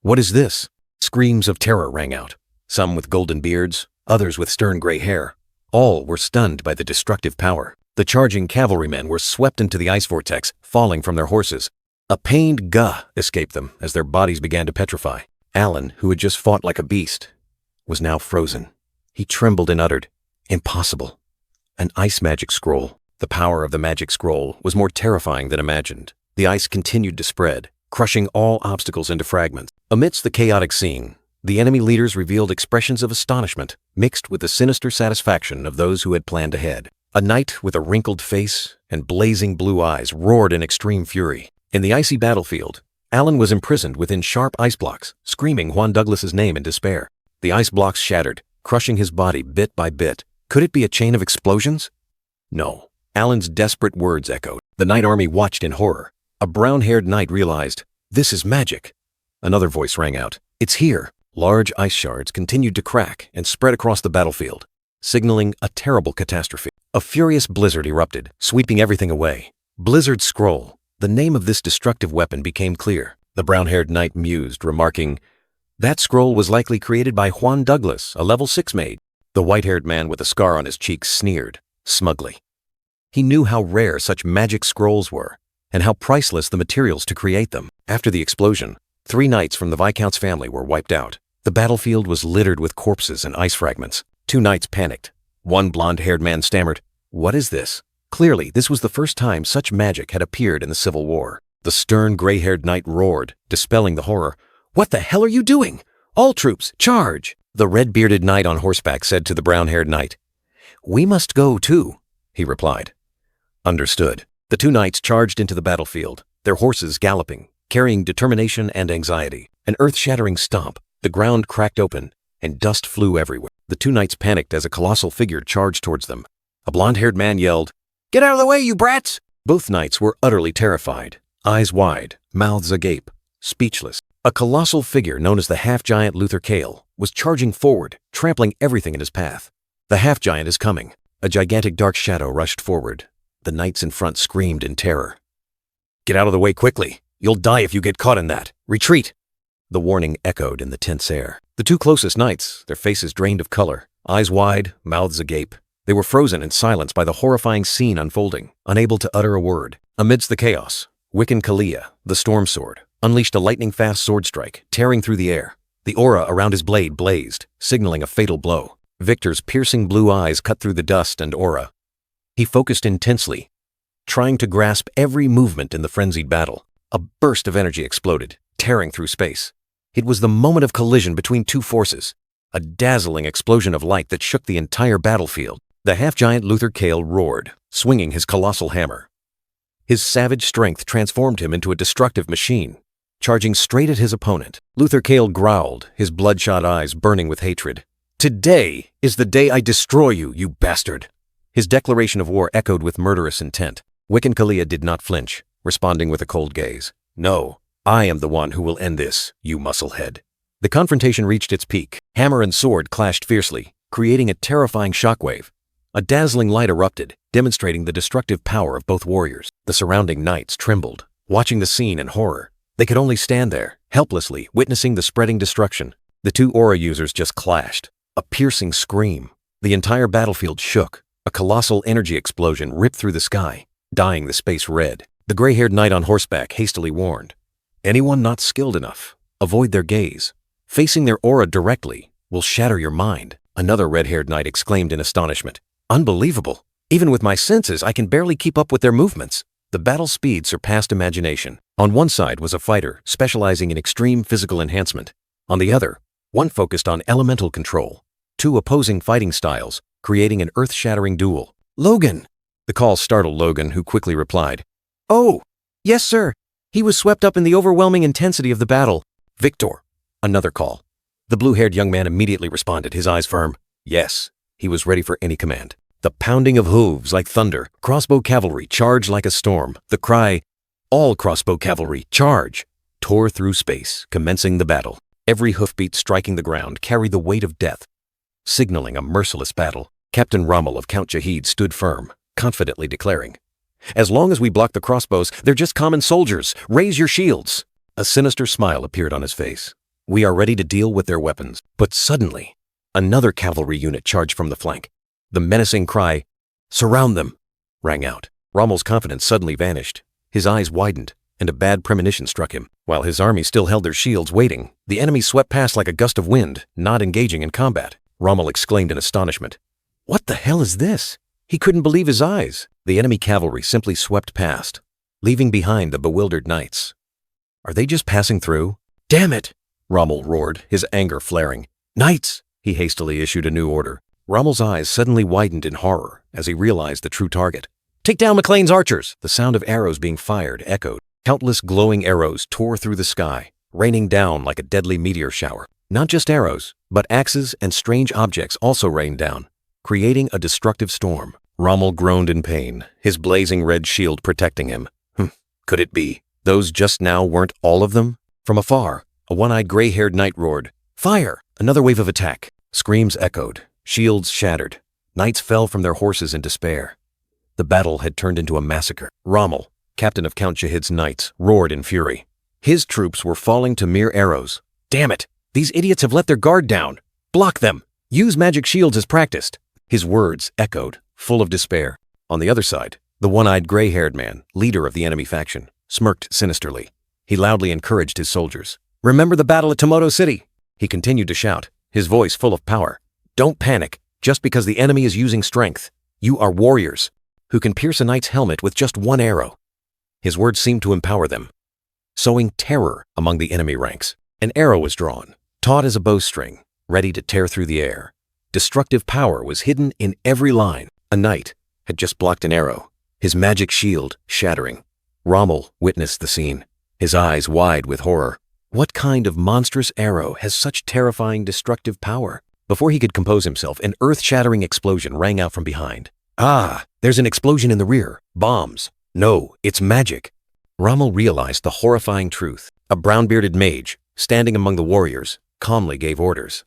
S2: What is this? Screams of terror rang out, some with golden beards, others with stern gray hair. All were stunned by the destructive power. The charging cavalrymen were swept into the ice vortex, falling from their horses. A pained gah escaped them as their bodies began to petrify. Allen, who had just fought like a beast, was now frozen. He trembled and uttered, Impossible. An ice magic scroll. The power of the magic scroll was more terrifying than imagined. The ice continued to spread, crushing all obstacles into fragments. Amidst the chaotic scene, the enemy leaders revealed expressions of astonishment, mixed with the sinister satisfaction of those who had planned ahead. A knight with a wrinkled face and blazing blue eyes roared in extreme fury. In the icy battlefield, Allen was imprisoned within sharp ice blocks, screaming Juan Douglas's name in despair. The ice blocks shattered, crushing his body bit by bit. Could it be a chain of explosions? No. Allen's desperate words echoed. The knight army watched in horror. A brown-haired knight realized, this is magic. Another voice rang out. It's here. Large ice shards continued to crack and spread across the battlefield, signaling a terrible catastrophe. A furious blizzard erupted, sweeping everything away. Blizzard Scroll. The name of this destructive weapon became clear. The brown-haired knight mused, remarking, "That scroll was likely created by Juan Douglas, a level 6 mage." The white-haired man with a scar on his cheek sneered, smugly. He knew how rare such magic scrolls were, and how priceless the materials to create them. After the explosion, 3 knights from the Viscount's family were wiped out. The battlefield was littered with corpses and ice fragments. 2 knights panicked. One blonde-haired man stammered, "What is this?" Clearly, this was the first time such magic had appeared in the Civil War. The stern, gray-haired knight roared, dispelling the horror. "What the hell are you doing? All troops, charge!" The red-bearded knight on horseback said to the brown-haired knight. "We must go too," he replied. Understood. The 2 knights charged into the battlefield, their horses galloping, carrying determination and anxiety. An earth-shattering stomp. The ground cracked open, and dust flew everywhere. The 2 knights panicked as a colossal figure charged towards them. A blonde-haired man yelled, "Get out of the way, you brats!" Both knights were utterly terrified, eyes wide, mouths agape, speechless. A colossal figure known as the half-giant Luther Kale was charging forward, trampling everything in his path. The half-giant is coming. A gigantic dark shadow rushed forward. The knights in front screamed in terror. "Get out of the way quickly! You'll die if you get caught in that! Retreat!" The warning echoed in the tense air. The 2 closest knights, their faces drained of color, eyes wide, mouths agape. They were frozen in silence by the horrifying scene unfolding, unable to utter a word. Amidst the chaos, Wiccan Kalia, the storm sword, unleashed a lightning-fast sword strike, tearing through the air. The aura around his blade blazed, signaling a fatal blow. Victor's piercing blue eyes cut through the dust and aura. He focused intensely, trying to grasp every movement in the frenzied battle. A burst of energy exploded, tearing through space. It was the moment of collision between 2 forces, a dazzling explosion of light that shook the entire battlefield. The half-giant Luther Kale roared, swinging his colossal hammer. His savage strength transformed him into a destructive machine, charging straight at his opponent. Luther Kale growled, his bloodshot eyes burning with hatred. "Today is the day I destroy you, you bastard!" His declaration of war echoed with murderous intent. Wiccan Kalia did not flinch, responding with a cold gaze. "No, I am the one who will end this, you musclehead." The confrontation reached its peak. Hammer and sword clashed fiercely, creating a terrifying shockwave. A dazzling light erupted, demonstrating the destructive power of both warriors. The surrounding knights trembled, watching the scene in horror. They could only stand there, helplessly, witnessing the spreading destruction. The 2 aura users just clashed. A piercing scream. The entire battlefield shook. A colossal energy explosion ripped through the sky, dyeing the space red. The gray-haired knight on horseback hastily warned, "Anyone not skilled enough, avoid their gaze. Facing their aura directly will shatter your mind." Another red-haired knight exclaimed in astonishment, "Unbelievable! Even with my senses, I can barely keep up with their movements." The battle speed surpassed imagination. On one side was a fighter specializing in extreme physical enhancement. On the other, one focused on elemental control. 2 opposing fighting styles, creating an earth-shattering duel. "Logan!" The call startled Logan, who quickly replied, "Oh, yes, sir. He was swept up in the overwhelming intensity of the battle." "Victor!" Another call. The blue-haired young man immediately responded, his eyes firm. Yes, he was ready for any command. The pounding of hooves like thunder, crossbow cavalry charged like a storm. The cry, "All crossbow cavalry, charge!" tore through space, commencing the battle. Every hoofbeat striking the ground carried the weight of death, signaling a merciless battle. Captain Rommel of Count Jahid stood firm, confidently declaring, "As long as we block the crossbows, they're just common soldiers. Raise your shields." A sinister smile appeared on his face. "We are ready to deal with their weapons." But suddenly, another cavalry unit charged from the flank. The menacing cry, "Surround them!" rang out. Rommel's confidence suddenly vanished. His eyes widened, and a bad premonition struck him. While his army still held their shields waiting, the enemy swept past like a gust of wind, not engaging in combat. Rommel exclaimed in astonishment, "What the hell is this?" He couldn't believe his eyes. The enemy cavalry simply swept past, leaving behind the bewildered knights. Are they just passing through? "Damn it!" Rommel roared, his anger flaring. "Knights!" He hastily issued a new order. Rommel's eyes suddenly widened in horror as he realized the true target. "Take down McLean's archers!" The sound of arrows being fired echoed. Countless glowing arrows tore through the sky, raining down like a deadly meteor shower. Not just arrows, but axes and strange objects also rained down, creating a destructive storm. Rommel groaned in pain, his blazing red shield protecting him. Could it be? Those just now weren't all of them? From afar, A one-eyed gray-haired knight roared, "Fire!" Another wave of attack. Screams echoed. Shields shattered. Knights fell from their horses in despair. The battle had turned into a massacre. Rommel, captain of Count Shahid's knights, roared in fury. His troops were falling to mere arrows. "Damn it! These idiots have let their guard down! Block them! Use magic shields as practiced!" His words echoed, full of despair. On the other side, the one-eyed gray-haired man, leader of the enemy faction, smirked sinisterly. He loudly encouraged his soldiers. "Remember the battle at Tomoto City!" He continued to shout, his voice full of power. "Don't panic, just because the enemy is using strength. You are warriors, who can pierce a knight's helmet with just one arrow." His words seemed to empower them, sowing terror among the enemy ranks. An arrow was drawn, taut as a bowstring, ready to tear through the air. Destructive power was hidden in every line. A knight had just blocked an arrow, his magic shield shattering. Rommel witnessed the scene, his eyes wide with horror. What kind of monstrous arrow has such terrifying destructive power? Before he could compose himself, an earth-shattering explosion rang out from behind. "Ah, there's an explosion in the rear. Bombs. No, it's magic." Rommel realized the horrifying truth. A brown-bearded mage, standing among the warriors, calmly gave orders.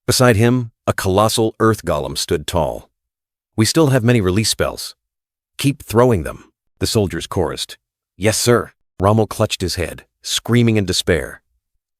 S2: Beside him, a colossal earth golem stood tall. "We still have many release spells. Keep throwing them," the soldiers chorused. "Yes, sir." Rommel clutched his head, screaming in despair.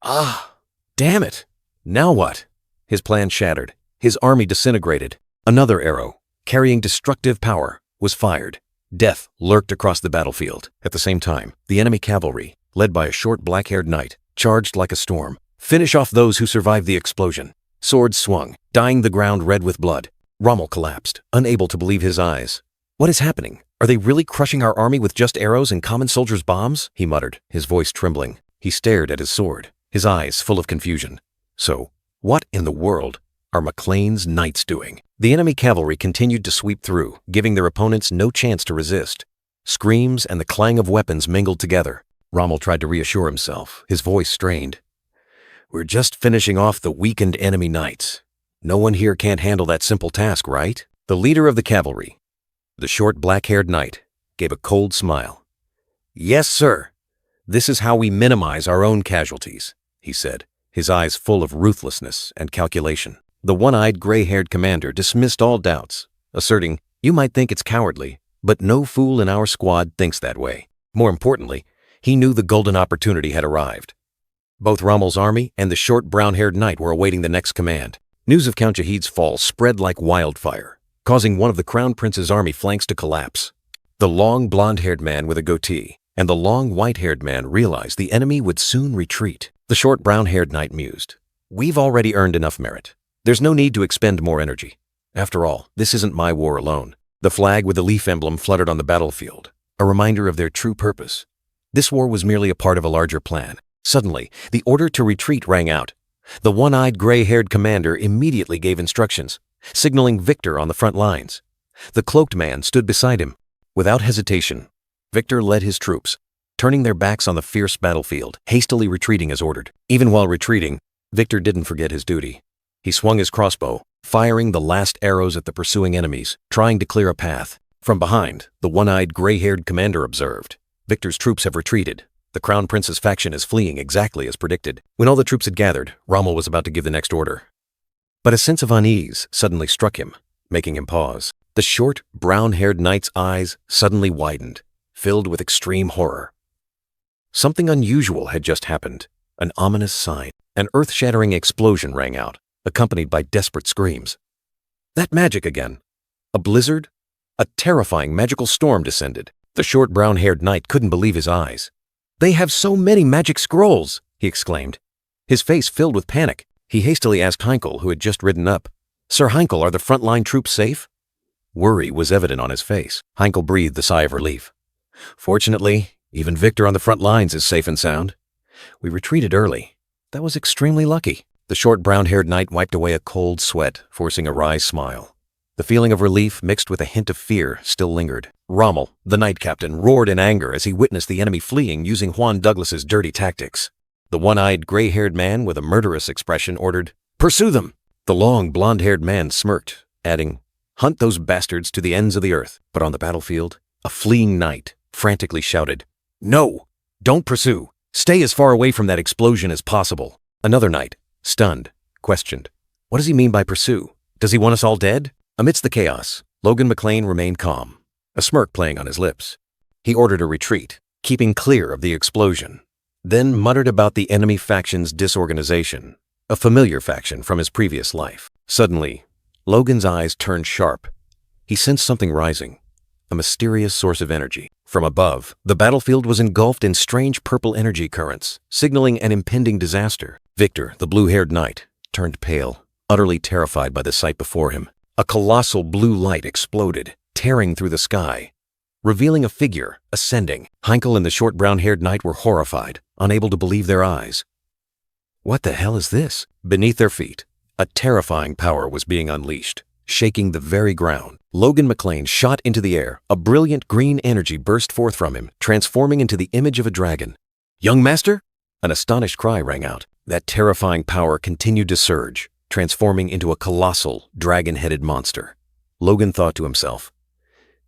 S2: "Ah, damn it. Now what?" His plan shattered. His army disintegrated. Another arrow, carrying destructive power, was fired. Death lurked across the battlefield. At the same time, the enemy cavalry, led by a short black-haired knight, charged like a storm. "Finish off those who survived the explosion." Swords swung, dyeing the ground red with blood. Rommel collapsed, unable to believe his eyes. "What is happening? Are they really crushing our army with just arrows and common soldiers' bombs?" he muttered, his voice trembling. He stared at his sword, his eyes full of confusion. So, what in the world are McLean's knights doing? The enemy cavalry continued to sweep through, giving their opponents no chance to resist. Screams and the clang of weapons mingled together. Rommel tried to reassure himself, his voice strained. "We're just finishing off the weakened enemy knights. No one here can't handle that simple task, right?" The leader of the cavalry, the short black-haired knight, gave a cold smile. "Yes, sir. This is how we minimize our own casualties," he said, his eyes full of ruthlessness and calculation. The one-eyed gray-haired commander dismissed all doubts, asserting, "You might think it's cowardly, but no fool in our squad thinks that way." More importantly, he knew the golden opportunity had arrived. Both Rommel's army and the short brown-haired knight were awaiting the next command. News of Count Shahid's fall spread like wildfire, causing one of the Crown Prince's army flanks to collapse. The long blonde-haired man with a goatee and the long white-haired man realized the enemy would soon retreat. The short brown-haired knight mused, "We've already earned enough merit. There's no need to expend more energy. After all, this isn't my war alone." The flag with the leaf emblem fluttered on the battlefield, a reminder of their true purpose. This war was merely a part of a larger plan. Suddenly, the order to retreat rang out. The one-eyed gray-haired commander immediately gave instructions, signaling Victor on the front lines. The cloaked man stood beside him. Without hesitation, Victor led his troops, turning their backs on the fierce battlefield, hastily retreating as ordered. Even while retreating, Victor didn't forget his duty. He swung his crossbow, firing the last arrows at the pursuing enemies, trying to clear a path. From behind, the one-eyed gray-haired commander observed, "Victor's troops have retreated. The Crown Prince's faction is fleeing exactly as predicted." When all the troops had gathered, Rommel was about to give the next order. But a sense of unease suddenly struck him, making him pause. The short, brown-haired knight's eyes suddenly widened, filled with extreme horror. Something unusual had just happened, an ominous sign. An earth-shattering explosion rang out, accompanied by desperate screams. That magic again. A blizzard? A terrifying magical storm descended. The short brown-haired knight couldn't believe his eyes. "They have so many magic scrolls!" he exclaimed, his face filled with panic. He hastily asked Heinkel, who had just ridden up, "Sir Heinkel, are the front-line troops safe?" Worry was evident on his face. Heinkel breathed a sigh of relief. "Fortunately, even Victor on the front lines is safe and sound. We retreated early. That was extremely lucky." The short brown-haired knight wiped away a cold sweat, forcing a wry smile. The feeling of relief mixed with a hint of fear still lingered. Rommel, the knight captain, roared in anger as he witnessed the enemy fleeing using Juan Douglas's dirty tactics. The one-eyed, gray-haired man with a murderous expression ordered, "Pursue them!" The long, blonde-haired man smirked, adding, "Hunt those bastards to the ends of the earth." But on the battlefield, a fleeing knight frantically shouted, "No! Don't pursue! Stay as far away from that explosion as possible. Another knight, stunned, questioned. What does he mean by pursue? Does he want us all dead? Amidst the chaos, Logan McLean remained calm, a smirk playing on his lips. He ordered a retreat, keeping clear of the explosion, then muttered about the enemy faction's disorganization, a familiar faction from his previous life. Suddenly, Logan's eyes turned sharp. He sensed something rising, a mysterious source of energy. From above, the battlefield was engulfed in strange purple energy currents, signaling an impending disaster. Victor, the blue-haired knight, turned pale, utterly terrified by the sight before him. A colossal blue light exploded, tearing through the sky, revealing a figure ascending. Heinkel and the short brown-haired knight were horrified, unable to believe their eyes. What the hell is this? Beneath their feet, a terrifying power was being unleashed, shaking the very ground. Logan McLean shot into the air. A brilliant green energy burst forth from him, transforming into the image of a dragon. "Young master?" An astonished cry rang out. That terrifying power continued to surge, transforming into a colossal, dragon-headed monster. Logan thought to himself,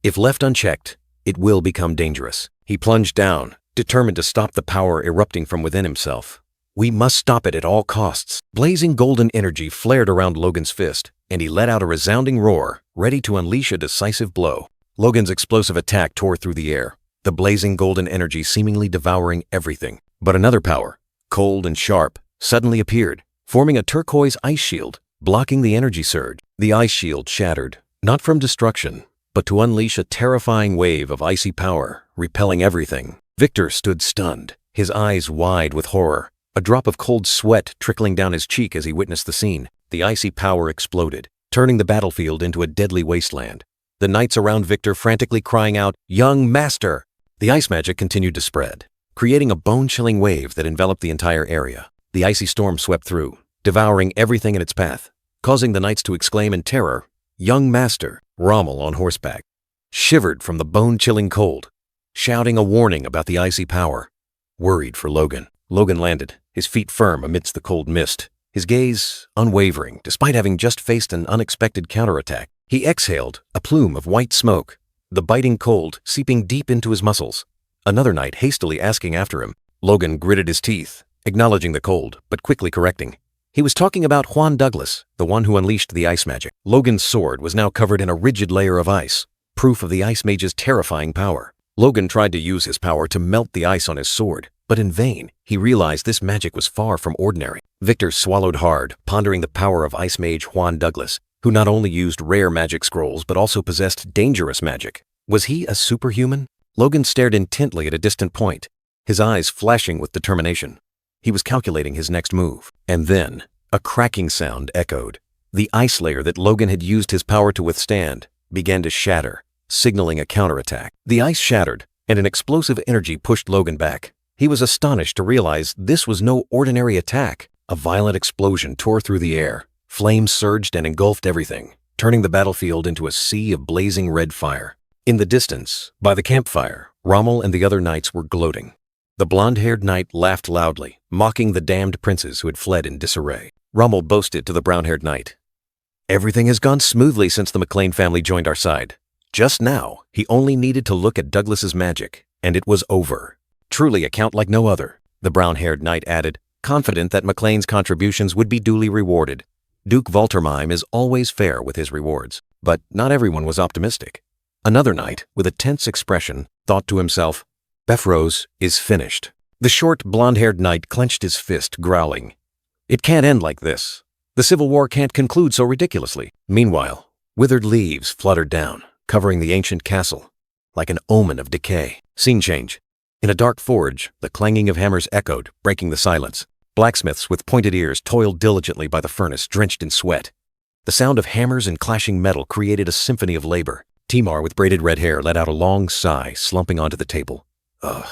S2: if left unchecked, it will become dangerous. He plunged down, determined to stop the power erupting from within himself. We must stop it at all costs. Blazing golden energy flared around Logan's fist, and he let out a resounding roar, ready to unleash a decisive blow. Logan's explosive attack tore through the air, the blazing golden energy seemingly devouring everything. But another power, cold and sharp, suddenly appeared, forming a turquoise ice shield, blocking the energy surge. The ice shield shattered, not from destruction, but to unleash a terrifying wave of icy power, repelling everything. Victor stood stunned, his eyes wide with horror, a drop of cold sweat trickling down his cheek as he witnessed the scene. The icy power exploded, turning the battlefield into a deadly wasteland. The knights around Victor frantically crying out, "Young master!" The ice magic continued to spread, creating a bone-chilling wave that enveloped the entire area. The icy storm swept through, devouring everything in its path, causing the knights to exclaim in terror, "Young master!" Rommel, on horseback, shivered from the bone-chilling cold, shouting a warning about the icy power. Worried for Logan. Logan landed, his feet firm amidst the cold mist, his gaze unwavering despite having just faced an unexpected counterattack. He exhaled a plume of white smoke, the biting cold seeping deep into his muscles. Another knight hastily asking after him. Logan gritted his teeth, acknowledging the cold, but quickly correcting. He was talking about Juan Douglas, the one who unleashed the ice magic. Logan's sword was now covered in a rigid layer of ice, proof of the ice mage's terrifying power. Logan tried to use his power to melt the ice on his sword, but in vain. He realized this magic was far from ordinary. Victor swallowed hard, pondering the power of ice mage Juan Douglas, who not only used rare magic scrolls but also possessed dangerous magic. Was he a superhuman? Logan stared intently at a distant point, his eyes flashing with determination. He was calculating his next move. And then, a cracking sound echoed. The ice layer that Logan had used his power to withstand began to shatter, signaling a counterattack. The ice shattered, and an explosive energy pushed Logan back. He was astonished to realize this was no ordinary attack. A violent explosion tore through the air. Flames surged and engulfed everything, turning the battlefield into a sea of blazing red fire. In the distance, by the campfire, Rommel and the other knights were gloating. The blonde-haired knight laughed loudly, mocking the damned princes who had fled in disarray. Rommel boasted to the brown-haired knight, "Everything has gone smoothly since the McLean family joined our side. Just now, he only needed to look at Douglas's magic, and it was over. Truly a count like no other," the brown-haired knight added, confident that McLean's contributions would be duly rewarded. Duke Valtermine is always fair with his rewards, but not everyone was optimistic. Another knight, with a tense expression, thought to himself, "Befrose is finished." The short, blonde-haired knight clenched his fist, growling, "It can't end like this. The Civil War can't conclude so ridiculously." Meanwhile, withered leaves fluttered down, covering the ancient castle, like an omen of decay. Scene change. In a dark forge, the clanging of hammers echoed, breaking the silence. Blacksmiths with pointed ears toiled diligently by the furnace, drenched in sweat. The sound of hammers and clashing metal created a symphony of labor. Timar, with braided red hair, let out a long sigh, slumping onto the table. "Ugh,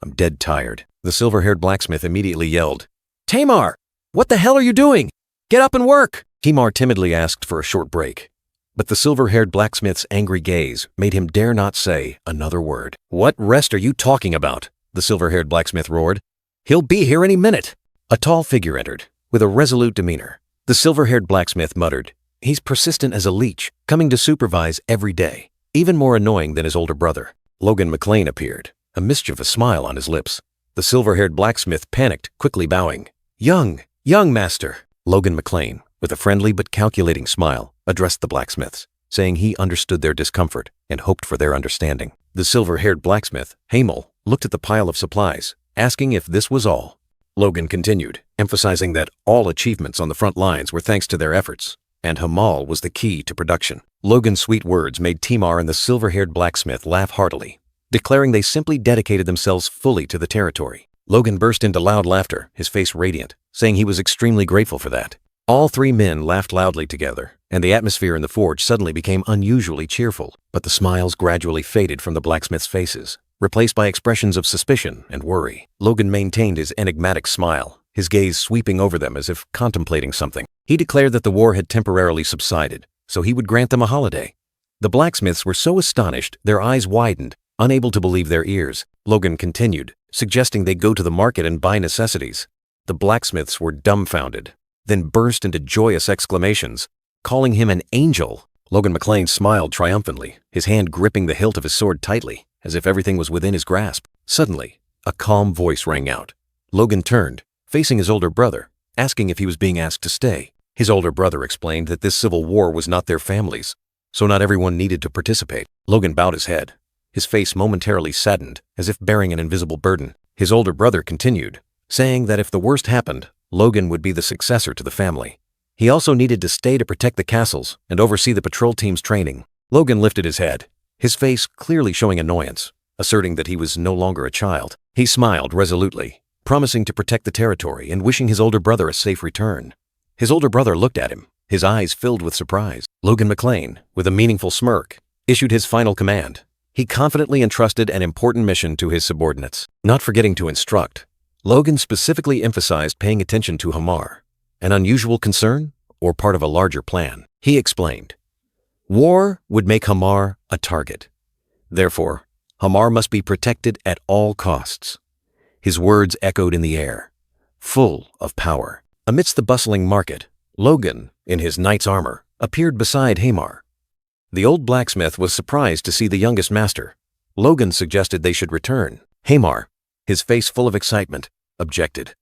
S2: I'm dead tired." The silver-haired blacksmith immediately yelled, "Tamar, what the hell are you doing? Get up and work!" Timar timidly asked for a short break, but the silver-haired blacksmith's angry gaze made him dare not say another word. "What rest are you talking about?" the silver-haired blacksmith roared. "He'll be here any minute." A tall figure entered, with a resolute demeanor. The silver-haired blacksmith muttered, "He's persistent as a leech, coming to supervise every day, even more annoying than his older brother." Logan McLean appeared, a mischievous smile on his lips. The silver-haired blacksmith panicked, quickly bowing. Young master. Logan McLean, with a friendly but calculating smile, addressed the blacksmiths, saying he understood their discomfort and hoped for their understanding. The silver-haired blacksmith, Hamel, looked at the pile of supplies, asking if this was all. Logan continued, emphasizing that all achievements on the front lines were thanks to their efforts, and Hamal was the key to production. Logan's sweet words made Timar and the silver-haired blacksmith laugh heartily, declaring they simply dedicated themselves fully to the territory. Logan burst into loud laughter, his face radiant, saying he was extremely grateful for that. All three men laughed loudly together, and the atmosphere in the forge suddenly became unusually cheerful. But the smiles gradually faded from the blacksmiths' faces, replaced by expressions of suspicion and worry. Logan maintained his enigmatic smile, his gaze sweeping over them as if contemplating something. He declared that the war had temporarily subsided, so he would grant them a holiday. The blacksmiths were so astonished, their eyes widened, unable to believe their ears. Logan continued, suggesting they go to the market and buy necessities. The blacksmiths were dumbfounded, then burst into joyous exclamations, calling him an angel. Logan McLean smiled triumphantly, his hand gripping the hilt of his sword tightly, as if everything was within his grasp. Suddenly, a calm voice rang out. Logan turned, facing his older brother, asking if he was being asked to stay. His older brother explained that this civil war was not their family's, so not everyone needed to participate. Logan bowed his head, his face momentarily saddened, as if bearing an invisible burden. His older brother continued, saying that if the worst happened, Logan would be the successor to the family. He also needed to stay to protect the castles and oversee the patrol team's training. Logan lifted his head, his face clearly showing annoyance, asserting that he was no longer a child. He smiled resolutely, promising to protect the territory and wishing his older brother a safe return. His older brother looked at him, his eyes filled with surprise. Logan McLean, with a meaningful smirk, issued his final command. He confidently entrusted an important mission to his subordinates. Not forgetting to instruct, Logan specifically emphasized paying attention to Hamar, an unusual concern or part of a larger plan. He explained, war would make Hamar a target. Therefore, Hamar must be protected at all costs. His words echoed in the air, full of power. Amidst the bustling market, Logan, in his knight's armor, appeared beside Hamar. The old blacksmith was surprised to see the youngest master. Logan suggested they should return. Hamar, his face full of excitement, objected.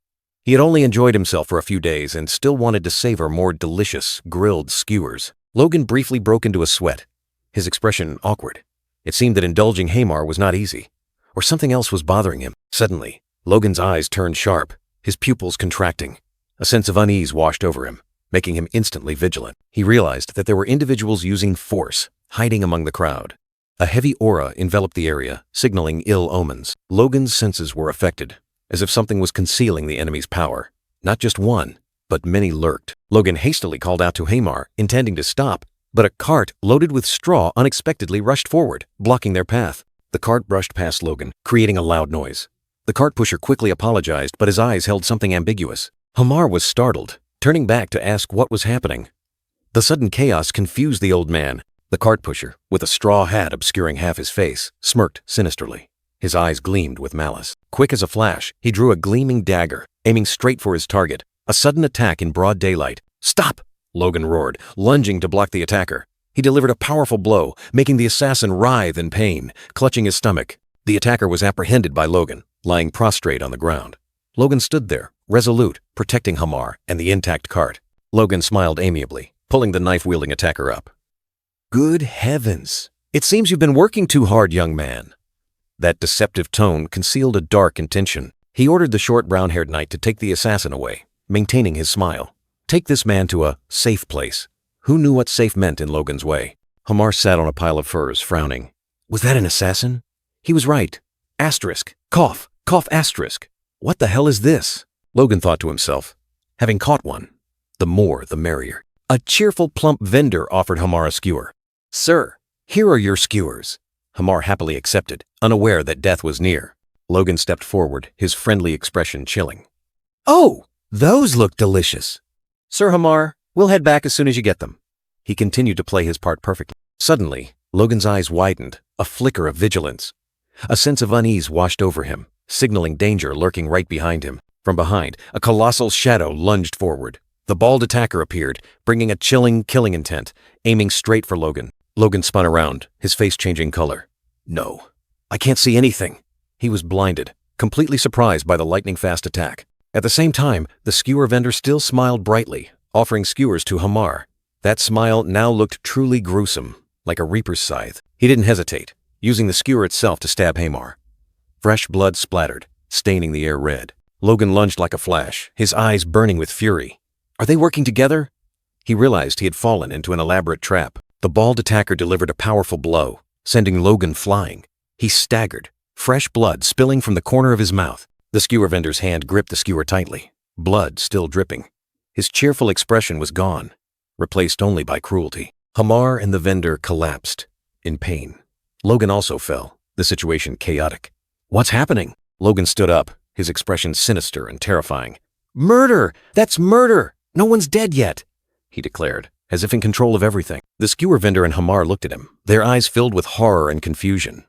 S2: He had only enjoyed himself for a few days and still wanted to savor more delicious, grilled skewers. Logan briefly broke into a sweat, his expression awkward. It seemed that indulging Hamar was not easy, or something else was bothering him. Suddenly, Logan's eyes turned sharp, his pupils contracting. A sense of unease washed over him, making him instantly vigilant. He realized that there were individuals using force, hiding among the crowd. A heavy aura enveloped the area, signaling ill omens. Logan's senses were affected, as if something was concealing the enemy's power. Not just one, but many lurked. Logan hastily called out to Hamar, intending to stop, but a cart loaded with straw unexpectedly rushed forward, blocking their path. The cart brushed past Logan, creating a loud noise. The cart pusher quickly apologized, but his eyes held something ambiguous. Hamar was startled, turning back to ask what was happening. The sudden chaos confused the old man. The cart pusher, with a straw hat obscuring half his face, smirked sinisterly. His eyes gleamed with malice. Quick as a flash, he drew a gleaming dagger, aiming straight for his target. A sudden attack in broad daylight. "Stop!" Logan roared, lunging to block the attacker. He delivered a powerful blow, making the assassin writhe in pain, clutching his stomach. The attacker was apprehended by Logan, lying prostrate on the ground. Logan stood there, resolute, protecting Hamar and the intact cart. Logan smiled amiably, pulling the knife-wielding attacker up. "Good heavens! It seems you've been working too hard, young man." That deceptive tone concealed a dark intention. He ordered the short brown-haired knight to take the assassin away, maintaining his smile. Take this man to a safe place. Who knew what safe meant in Logan's way? Hamar sat on a pile of furs, frowning. Was that an assassin? He was right. Asterisk. Cough. Cough asterisk. What the hell is this? Logan thought to himself. Having caught one, the more the merrier. A cheerful, plump vendor offered Hamar a skewer. "Sir, here are your skewers." Hamar happily accepted, unaware that death was near. Logan stepped forward, his friendly expression chilling. "Oh, those look delicious." "Sir Hamar, we'll head back as soon as you get them." He continued to play his part perfectly. Suddenly, Logan's eyes widened, a flicker of vigilance. A sense of unease washed over him, signaling danger lurking right behind him. From behind, a colossal shadow lunged forward. The bald attacker appeared, bringing a chilling, killing intent, aiming straight for Logan. Logan spun around, his face changing color. "No, I can't see anything." He was blinded.
S1: completely surprised by the lightning-fast attack. At the same time, the skewer vendor still smiled brightly, offering skewers to Hamar. That smile now looked truly gruesome, like a reaper's scythe. He didn't hesitate, using the skewer itself to stab Hamar. Fresh blood splattered, staining the air red. Logan lunged like a flash, his eyes burning with fury. Are they working together? He realized he had fallen into an elaborate trap. The bald attacker delivered a powerful blow, sending Logan flying. He staggered, fresh blood spilling from the corner of his mouth. The skewer vendor's hand gripped the skewer tightly, blood still dripping. His cheerful expression was gone, replaced only by cruelty. Hamar and the vendor collapsed, in pain. Logan also fell, the situation chaotic. What's happening? Logan stood up, his expression sinister and terrifying. Murder! That's murder! No one's dead yet, he declared, as if in control of everything. The skewer vendor and Hamar looked at him, their eyes filled with horror and confusion.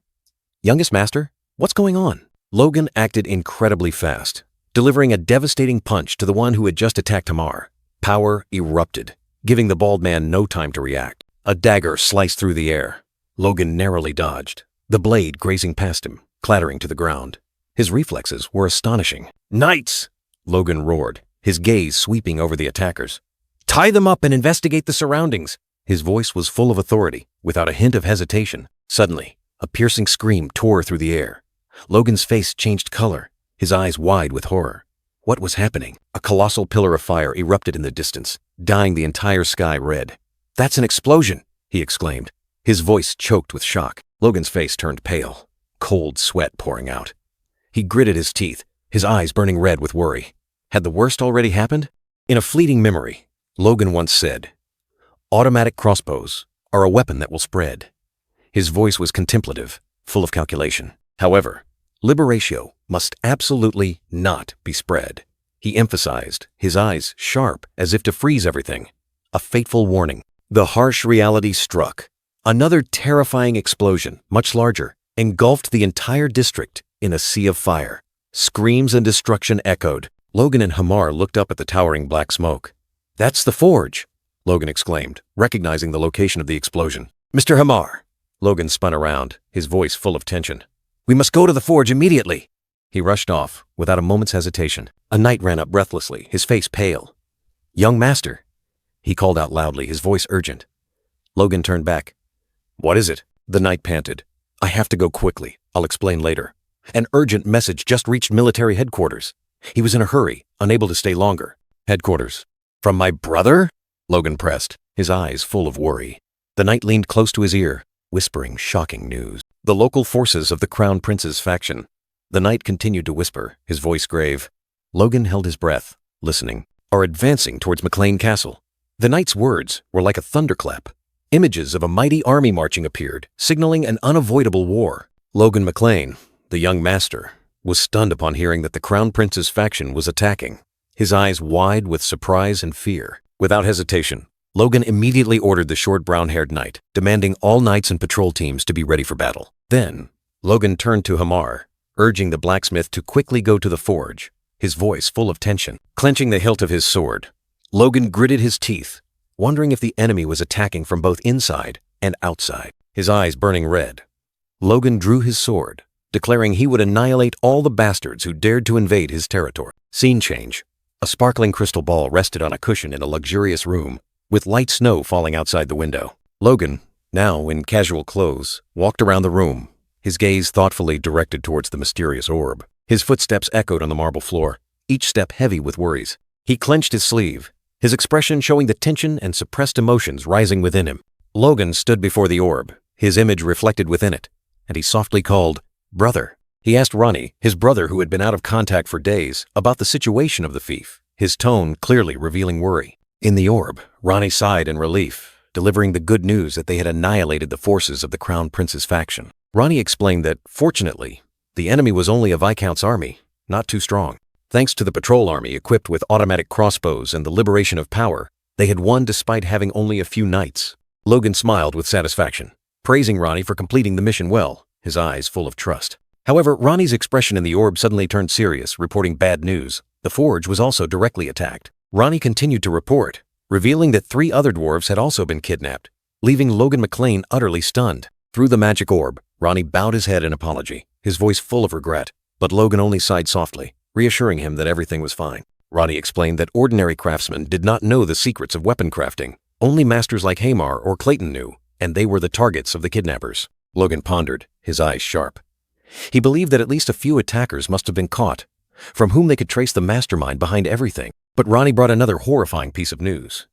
S1: Youngest master, what's going on? Logan acted incredibly fast, delivering a devastating punch to the one who had just attacked Hamar. Power erupted, giving the bald man no time to react. A dagger sliced through the air. Logan narrowly dodged, the blade grazing past him, clattering to the ground. His reflexes were astonishing. Knights! Logan roared, his gaze sweeping over the attackers. Tie them up and investigate the surroundings. His voice was full of authority, without a hint of hesitation. Suddenly, a piercing scream tore through the air. Logan's face changed color, his eyes wide with horror. What was happening? A colossal pillar of fire erupted in the distance, dyeing the entire sky red. That's an explosion, he exclaimed, his voice choked with shock. Logan's face turned pale, cold sweat pouring out. He gritted his teeth, his eyes burning red with worry. Had the worst already happened? In a fleeting memory, Logan once said, "Automatic crossbows are a weapon that will spread." His voice was contemplative, full of calculation. However, liberatio must absolutely not be spread. He emphasized, his eyes sharp as if to freeze everything. A fateful warning. The harsh reality struck. Another terrifying explosion, much larger, engulfed the entire district in a sea of fire. Screams and destruction echoed. Logan and Hamar looked up at the towering black smoke. That's the forge, Logan exclaimed, recognizing the location of the explosion. Mr. Hamar. Logan spun around, his voice full of tension. We must go to the forge immediately. He rushed off, without a moment's hesitation. A knight ran up breathlessly, his face pale. Young master, he called out loudly, his voice urgent. Logan turned back. What is it? The knight panted. I have to go quickly. I'll explain later. An urgent message just reached military headquarters. He was in a hurry, unable to stay longer. Headquarters. From my brother? Logan pressed, his eyes full of worry. The knight leaned close to his ear, whispering shocking news. The local forces of the Crown Prince's faction. The knight continued to whisper, his voice grave. Logan held his breath, listening. Are advancing towards McLean Castle. The knight's words were like a thunderclap. Images of a mighty army marching appeared, signaling an unavoidable war. Logan McLean, the young master, was stunned upon hearing that the Crown Prince's faction was attacking, his eyes wide with surprise and fear. Without hesitation, Logan immediately ordered the short brown-haired knight, demanding all knights and patrol teams to be ready for battle. Then, Logan turned to Hamar, urging the blacksmith to quickly go to the forge, his voice full of tension. Clenching the hilt of his sword, Logan gritted his teeth, wondering if the enemy was attacking from both inside and outside. His eyes burning red, Logan drew his sword, declaring he would annihilate all the bastards who dared to invade his territory. Scene change. A sparkling crystal ball rested on a cushion in a luxurious room, with light snow falling outside the window. Logan, now in casual clothes, walked around the room, his gaze thoughtfully directed towards the mysterious orb. His footsteps echoed on the marble floor, each step heavy with worries. He clenched his sleeve, his expression showing the tension and suppressed emotions rising within him. Logan stood before the orb, his image reflected within it, and he softly called, "Brother." He asked Ronnie, his brother who had been out of contact for days, about the situation of the fief, his tone clearly revealing worry. In the orb, Ronnie sighed in relief, delivering the good news that they had annihilated the forces of the Crown Prince's faction. Ronnie explained that, fortunately, the enemy was only a Viscount's army, not too strong. Thanks to the patrol army equipped with automatic crossbows and the liberation of power, they had won despite having only a few knights. Logan smiled with satisfaction, praising Ronnie for completing the mission well, his eyes full of trust. However, Ronnie's expression in the orb suddenly turned serious, reporting bad news. The forge was also directly attacked. Ronnie continued to report, revealing that 3 other dwarves had also been kidnapped, leaving Logan McLean utterly stunned. Through the magic orb, Ronnie bowed his head in apology, his voice full of regret.
S2: but Logan only sighed softly, reassuring him that everything was fine. Ronnie explained that ordinary craftsmen did not know the secrets of weapon crafting. Only masters like Hamar or Clayton knew, and they were the targets of the kidnappers. Logan pondered, his eyes sharp. He believed that at least a few attackers must have been caught, from whom they could trace the mastermind behind everything. But Ronnie brought another horrifying piece of news.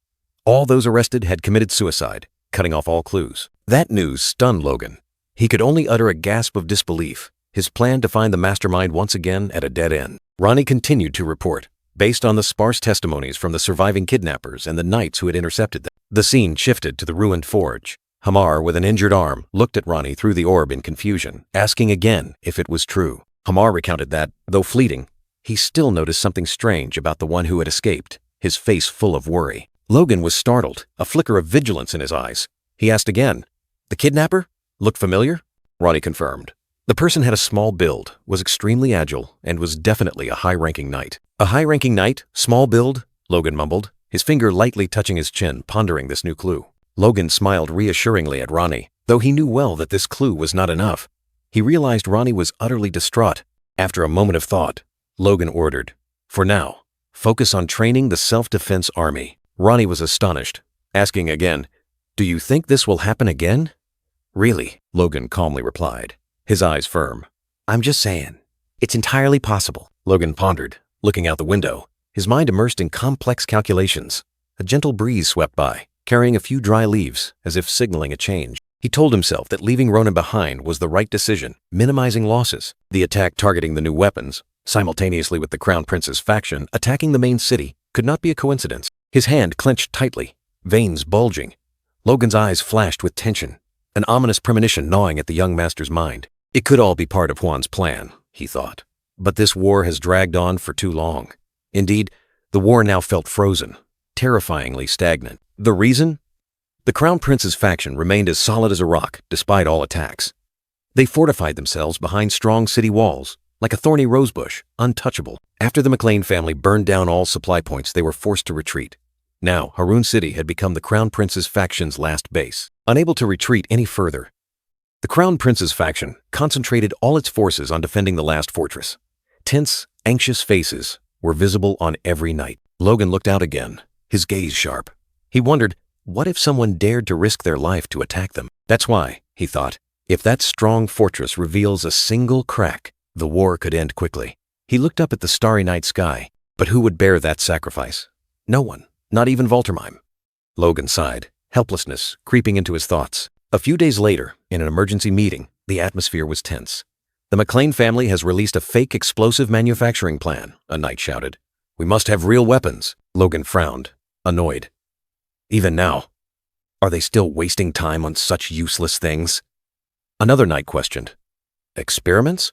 S2: All those arrested had committed suicide, cutting off all clues. That news stunned Logan. He could only utter a gasp of disbelief, his plan to find the mastermind once again at a dead end. Ronnie continued to report, based on the sparse testimonies from the surviving kidnappers and the knights who had intercepted them. The scene shifted to the ruined forge. Hamar, with an injured arm, looked at Ronnie through the orb in confusion, asking again if it was true. Hamar recounted that, though fleeting, he still noticed something strange about the one who had escaped, his face full of worry. Logan was startled, a flicker of vigilance in his eyes. He asked again, "The kidnapper? Looked familiar?" Ronnie confirmed. The person had a small build, was extremely agile, and was definitely a high-ranking knight. "A high-ranking knight? Small build?" Logan mumbled, his finger lightly touching his chin, pondering this new clue. Logan smiled reassuringly at Ronnie, though he knew well that this clue was not enough. He realized Ronnie was utterly distraught. After a moment of thought, Logan ordered, "For now, focus on training the self-defense army." Ronnie was astonished, asking again, "Do you think this will happen again?" "Really?" Logan calmly replied, his eyes firm. "I'm just saying. It's entirely possible." Logan pondered, looking out the window, his mind immersed in complex calculations. A gentle breeze swept by, carrying a few dry leaves, as if signaling a change. He told himself that leaving Ronan behind was the right decision, minimizing losses. The attack targeting the new weapons, simultaneously with the Crown Prince's faction attacking the main city, could not be a coincidence. His hand clenched tightly, veins bulging. Logan's eyes flashed with tension, an ominous premonition gnawing at the young master's mind. It could all be part of Juan's plan, he thought. But this war has dragged on for too long. Indeed, the war now felt frozen, terrifyingly stagnant. The reason? The Crown Prince's faction remained as solid as a rock, despite all attacks. They fortified themselves behind strong city walls, like a thorny rosebush, untouchable. After the McLean family burned down all supply points, they were forced to retreat. Now, Harun City had become the Crown Prince's faction's last base. Unable to retreat any further, the Crown Prince's faction concentrated all its forces on defending the last fortress. Tense, anxious faces were visible on every night. Logan looked out again, his gaze sharp. He wondered, what if someone dared to risk their life to attack them? That's why, he thought, if that strong fortress reveals a single crack, the war could end quickly. He looked up at the starry night sky, but who would bear that sacrifice? No one, not even Voltermeim. Logan sighed, helplessness creeping into his thoughts. A few days later, in an emergency meeting, the atmosphere was tense. "The McLean family has released a fake explosive manufacturing plan," a knight shouted. "We must have real weapons." Logan frowned, annoyed. Even now, are they still wasting time on such useless things? Another knight questioned, "Experiments?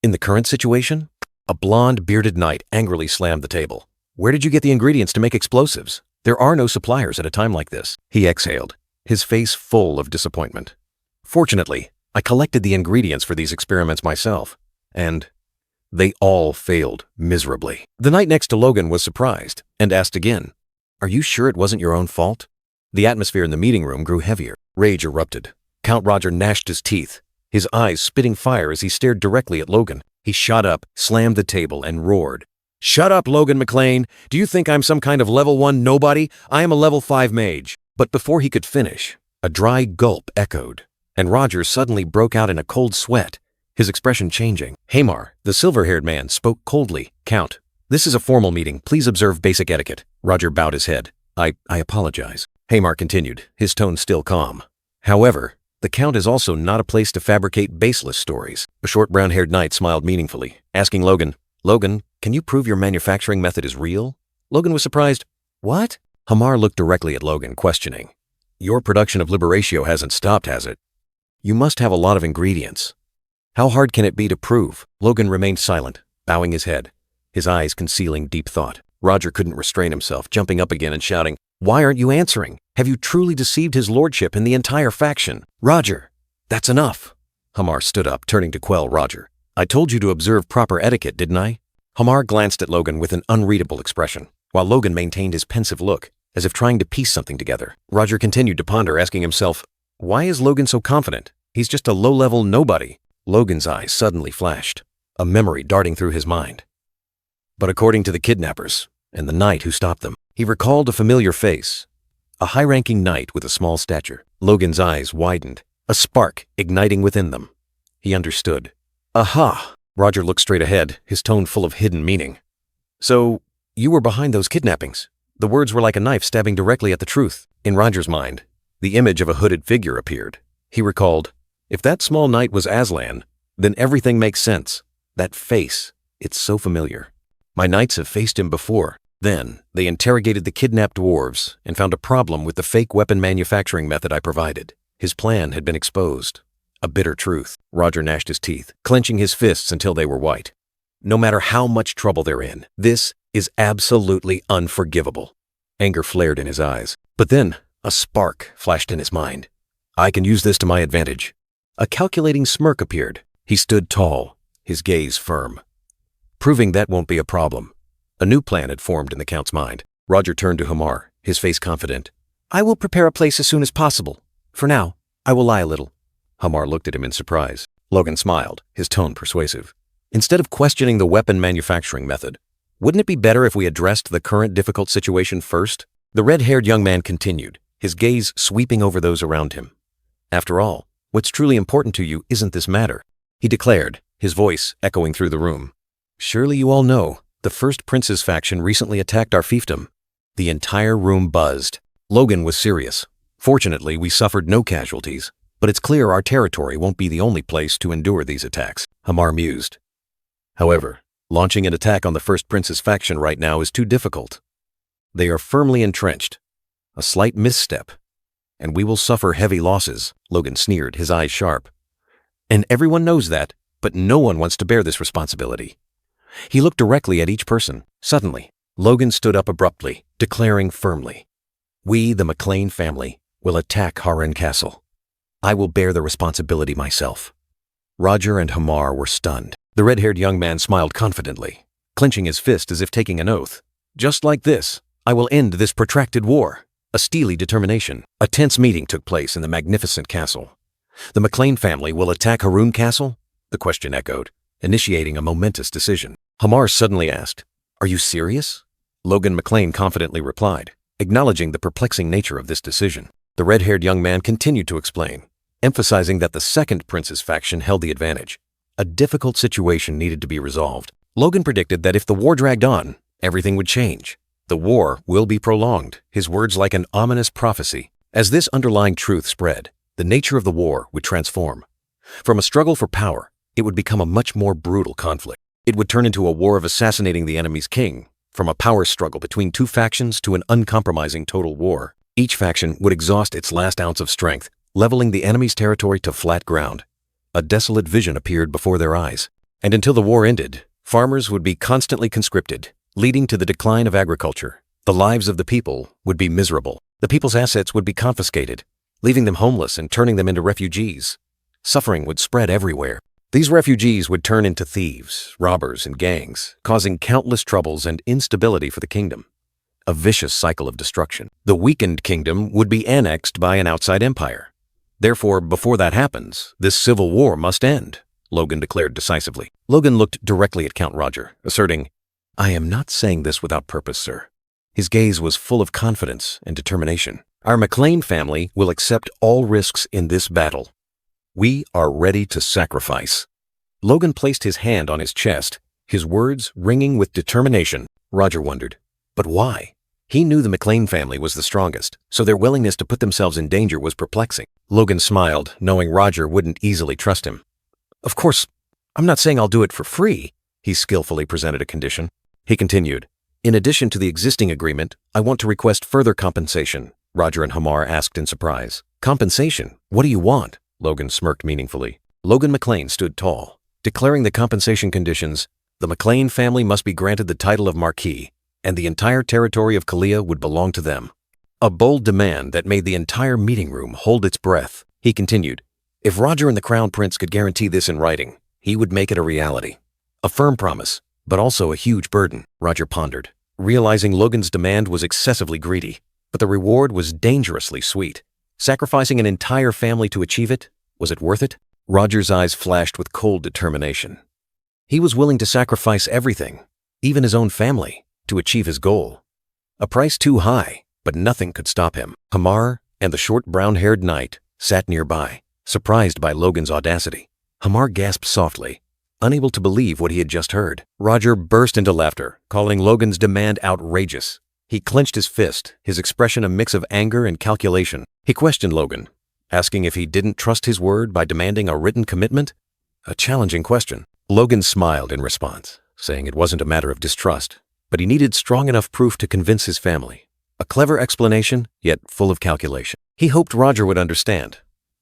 S2: In the current situation?" A blonde, bearded knight angrily slammed the table. "Where did you get the ingredients to make explosives? There are no suppliers at a time like this." He exhaled, his face full of disappointment. "Fortunately, I collected the ingredients for these experiments myself, and they all failed miserably." The knight next to Logan was surprised and asked again, "Are you sure it wasn't your own fault?" The atmosphere in the meeting room grew heavier. Rage erupted. Count Roger gnashed his teeth, his eyes spitting fire as he stared directly at Logan. He shot up, slammed the table, and roared, "Shut up, Logan McLean! Do you think I'm some kind of level 1 nobody? I am a level 5 mage." But before he could finish, a dry gulp echoed, and Roger suddenly broke out in a cold sweat, his expression changing. Hamar, the silver-haired man, spoke coldly. "Count, this is a formal meeting. Please observe basic etiquette." Roger bowed his head. I apologize." Hamar continued, his tone still calm. "However, the Count is also not a place to fabricate baseless stories." A short brown-haired knight smiled meaningfully, asking Logan, "Logan, can you prove your manufacturing method is real?" Logan was surprised. "What?" Hamar looked directly at Logan, questioning. "Your production of Liberatio hasn't stopped, has it? You must have a lot of ingredients. How hard can it be to prove?" Logan remained silent, bowing his head, his eyes concealing deep thought. Roger couldn't restrain himself, jumping up again and shouting, "Why aren't you answering? Have you truly deceived his lordship and the entire faction?" "Roger, that's enough." Hamar stood up, turning to quell Roger. "I told you to observe proper etiquette, didn't I?" Hamar glanced at Logan with an unreadable expression, while Logan maintained his pensive look, as if trying to piece something together. Roger continued to ponder, asking himself, why is Logan so confident? He's just a low-level nobody. Logan's eyes suddenly flashed. a memory darting through his mind. But according to the kidnappers and the knight who stopped them, he recalled a familiar face, a high-ranking knight with a small stature. Logan's eyes widened, a spark igniting within them. He understood. Aha! Roger looked straight ahead, his tone full of hidden meaning. So, you were behind those kidnappings? The words were like a knife stabbing directly at the truth. In Roger's mind, the image of a hooded figure appeared. He recalled, if that small knight was Aslan, then everything makes sense. That face, it's so familiar. My knights have faced him before. Then, they interrogated the kidnapped dwarves and found a problem with the fake weapon manufacturing method I provided. His plan had been exposed. A bitter truth. Roger gnashed his teeth, clenching his fists until they were white. No matter how much trouble they're in, this is absolutely unforgivable. Anger flared in his eyes. But then, a spark flashed in his mind. I can use this to my advantage. A calculating smirk appeared. He stood tall, his gaze firm. Proving that won't be a problem. A new plan had formed in the Count's mind. Roger turned to Hamar, his face confident. I will prepare a place as soon as possible. For now, I will lie a little. Hamar looked at him in surprise. Logan smiled, his tone persuasive. Instead of questioning the weapon manufacturing method, wouldn't it be better if we addressed the current difficult situation first? The red-haired young man continued, his gaze sweeping over those around him. After all, what's truly important to you isn't this matter, he declared, his voice echoing through the room. Surely you all know, the First Prince's faction recently attacked our fiefdom. The entire room buzzed. Logan was serious. Fortunately, we suffered no casualties, but it's clear our territory won't be the only place to endure these attacks, Hamar mused. However, launching an attack on the First Prince's faction right now is too difficult. They are firmly entrenched. A slight misstep, and we will suffer heavy losses, Logan sneered, his eyes sharp. And everyone knows that, but no one wants to bear this responsibility. He looked directly at each person. Suddenly, Logan stood up abruptly, declaring firmly, we, the McLean family, will attack Harun Castle. I will bear the responsibility myself. Roger and Hamar were stunned. The red-haired young man smiled confidently, clenching his fist as if taking an oath. Just like this, I will end this protracted war. A steely determination. A tense meeting took place in the magnificent castle. The McLean family will attack Harun Castle? The question echoed, initiating a momentous decision. Hamar suddenly asked, are you serious? Logan McLean confidently replied, acknowledging the perplexing nature of this decision. The red-haired young man continued to explain, emphasizing that the second prince's faction held the advantage. A difficult situation needed to be resolved. Logan predicted that if the war dragged on, everything would change. The war will be prolonged, his words like an ominous prophecy. As this underlying truth spread, the nature of the war would transform. From a struggle for power, it would become a much more brutal conflict. It would turn into a war of assassinating the enemy's king, from a power struggle between two factions to an uncompromising total war. Each faction would exhaust its last ounce of strength, leveling the enemy's territory to flat ground. A desolate vision appeared before their eyes. And until the war ended, farmers would be constantly conscripted, leading to the decline of agriculture. The lives of the people would be miserable. The people's assets would be confiscated, leaving them homeless and turning them into refugees. Suffering would spread everywhere. These refugees would turn into thieves, robbers, and gangs, causing countless troubles and instability for the kingdom. A vicious cycle of destruction. The weakened kingdom would be annexed by an outside empire. Therefore, before that happens, this civil war must end, Logan declared decisively. Logan looked directly at Count Roger, asserting, I am not saying this without purpose, sir. His gaze was full of confidence and determination. Our McLean family will accept all risks in this battle. We are ready to sacrifice. Logan placed his hand on his chest, his words ringing with determination. Roger wondered, but why? He knew the McLean family was the strongest, so their willingness to put themselves in danger was perplexing. Logan smiled, knowing Roger wouldn't easily trust him. Of course, I'm not saying I'll do it for free. He skillfully presented a condition. He continued, in addition to the existing agreement, I want to request further compensation. Roger and Hamar asked in surprise. Compensation? What do you want? Logan smirked meaningfully. Logan McLean stood tall, declaring the compensation conditions. The McLean family must be granted the title of Marquis, and the entire territory of Kalia would belong to them. A bold demand that made the entire meeting room hold its breath. He continued, if Roger and the Crown Prince could guarantee this in writing, he would make it a reality. A firm promise, but also a huge burden, Roger pondered, realizing Logan's demand was excessively greedy, but the reward was dangerously sweet. Sacrificing an entire family to achieve it, was it worth it? Roger's eyes flashed with cold determination. He was willing to sacrifice everything, even his own family, to achieve his goal. A price too high, but nothing could stop him. Hamar and the short brown-haired knight sat nearby, surprised by Logan's audacity. Hamar gasped softly, unable to believe what he had just heard. Roger burst into laughter, calling Logan's demand outrageous. He clenched his fist, his expression a mix of anger and calculation. He questioned Logan, asking if he didn't trust his word by demanding a written commitment. A challenging question. Logan smiled in response, saying it wasn't a matter of distrust, but he needed strong enough proof to convince his family. A clever explanation, yet full of calculation. He hoped Roger would understand.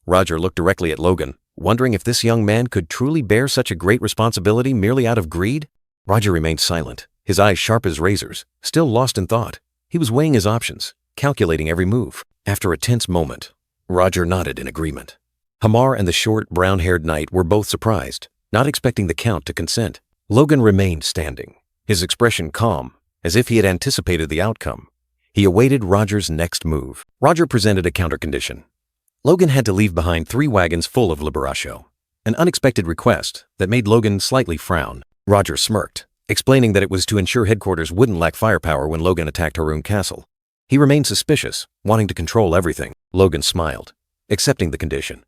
S2: Roger looked directly at Logan, wondering if this young man could truly bear such a great responsibility merely out of greed. Roger remained silent, his eyes sharp as razors, still lost in thought. He was weighing his options, calculating every move. After a tense moment, Roger nodded in agreement. Hamar and the short, brown-haired knight were both surprised, not expecting the Count to consent. Logan remained standing, his expression calm, as if he had anticipated the outcome. He awaited Roger's next move. Roger presented a countercondition. Logan had to leave behind 3 wagons full of Liberacio, an unexpected request that made Logan slightly frown. Roger smirked, explaining that it was to ensure headquarters wouldn't lack firepower when Logan attacked Harun Castle. He remained suspicious, wanting to control everything. Logan smiled, accepting the condition.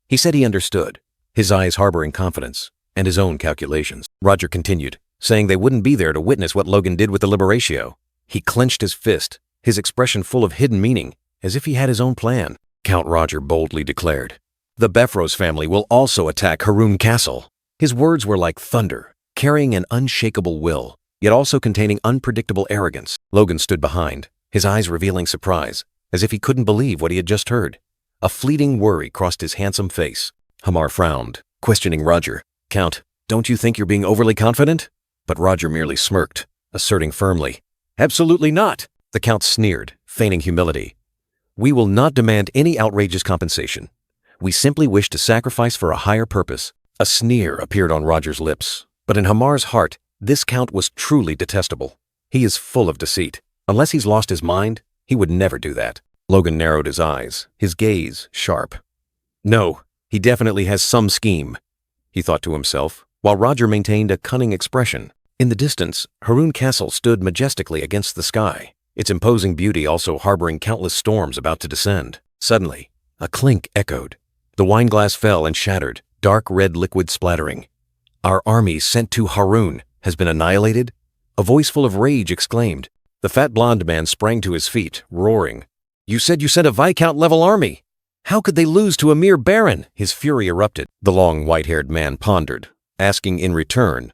S2: He said he understood, his eyes harboring confidence and his own calculations. Roger continued, saying they wouldn't be there to witness what Logan did with the Liberatio. He clenched his fist, his expression full of hidden meaning, as if he had his own plan. Count Roger boldly declared, "The Befros family will also attack Harun Castle." His words were like thunder, carrying an unshakable will, yet also containing unpredictable arrogance. Logan stood behind, his eyes revealing surprise, as if he couldn't believe what he had just heard. A fleeting worry crossed his handsome face. Hamar frowned, questioning Roger. "Count, don't you think you're being overly confident?" But Roger merely smirked, asserting firmly, "Absolutely not." The Count sneered, feigning humility. "We will not demand any outrageous compensation. We simply wish to sacrifice for a higher purpose." A sneer appeared on Roger's lips, but in Hamar's heart, this Count was truly detestable. He is full of deceit. Unless he's lost his mind, he would never do that. Logan narrowed his eyes, his gaze sharp. "No, he definitely has some scheme," he thought to himself, while Roger maintained a cunning expression. In the distance, Harun Castle stood majestically against the sky, its imposing beauty also harboring countless storms about to descend. Suddenly, a clink echoed. The wineglass fell and shattered, dark red liquid splattering. "Our army sent to Harun has been annihilated?" A voice full of rage exclaimed. The fat blonde man sprang to his feet, roaring. "You said you sent a Viscount-level army! How could they lose to a mere baron?" His fury erupted. The long white-haired man pondered, asking in return,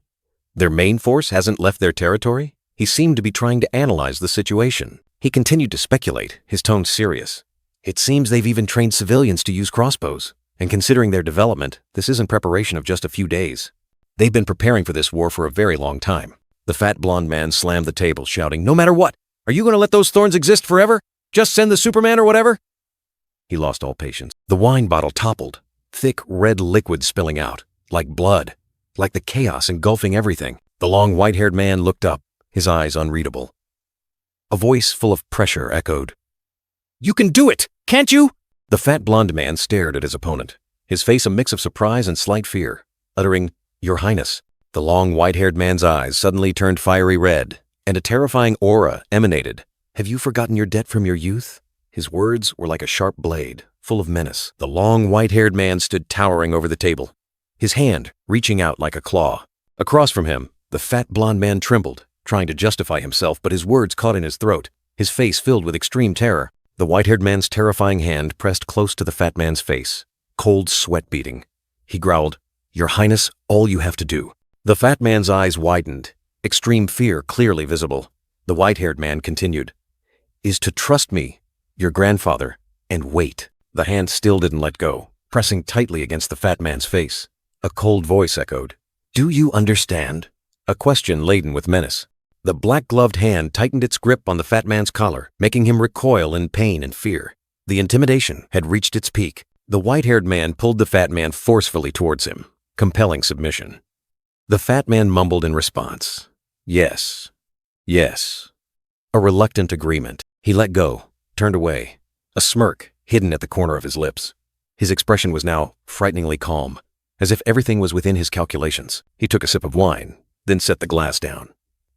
S2: "Their main force hasn't left their territory?" He seemed to be trying to analyze the situation. He continued to speculate, his tone serious. "It seems they've even trained civilians to use crossbows, and considering their development, this isn't preparation of just a few days. They've been preparing for this war for a very long time." The fat blonde man slammed the table, shouting, "No matter what! Are you going to let those thorns exist forever? Just send the Superman or whatever?" He lost all patience. The wine bottle toppled, thick red liquid spilling out, like blood, like the chaos engulfing everything. The long white-haired man looked up, his eyes unreadable. A voice full of pressure echoed, "You can do it, can't you?" The fat blonde man stared at his opponent, his face a mix of surprise and slight fear, uttering, "Your Highness." The long white-haired man's eyes suddenly turned fiery red, and a terrifying aura emanated. "Have you forgotten your debt from your youth?" His words were like a sharp blade, full of menace. The long white-haired man stood towering over the table, his hand reaching out like a claw. Across from him, the fat blonde man trembled, trying to justify himself, but his words caught in his throat, his face filled with extreme terror. The white-haired man's terrifying hand pressed close to the fat man's face, cold sweat beading. He growled, "Your Highness, all you have to do." The fat man's eyes widened, extreme fear clearly visible. The white-haired man continued, "Is to trust me, your grandfather, and wait." The hand still didn't let go, pressing tightly against the fat man's face. A cold voice echoed, "Do you understand?" A question laden with menace. The black-gloved hand tightened its grip on the fat man's collar, making him recoil in pain and fear. The intimidation had reached its peak. The white-haired man pulled the fat man forcefully towards him, compelling submission. The fat man mumbled in response, "Yes, yes." A reluctant agreement. He let go, turned away, a smirk hidden at the corner of his lips. His expression was now frighteningly calm.
S1: as if everything was within his calculations. He took a sip of wine, then set the glass down.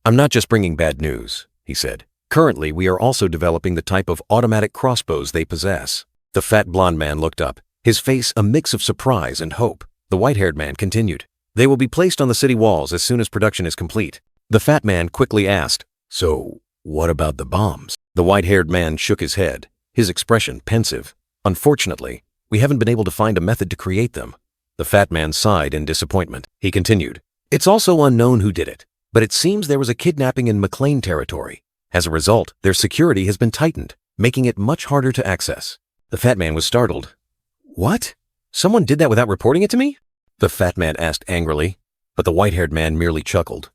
S1: "I'm not just bringing bad news," he said. "Currently, we are also developing the type of automatic crossbows they possess." The fat blonde man looked up, his face a mix of surprise and hope. The white-haired man continued. "They will be placed on the city walls as soon as production is complete." The fat man quickly asked, "So, what about the bombs?" The white-haired man shook his head, his expression pensive. "Unfortunately, we haven't been able to find a method to create them." The fat man sighed in disappointment. He continued, "It's also unknown who did it, but it seems there was a kidnapping in McLean territory. As a result, their security has been tightened, making it much harder to access." The fat man was startled. "What? Someone did that without reporting it to me?" The fat man asked angrily, but the white-haired man merely chuckled.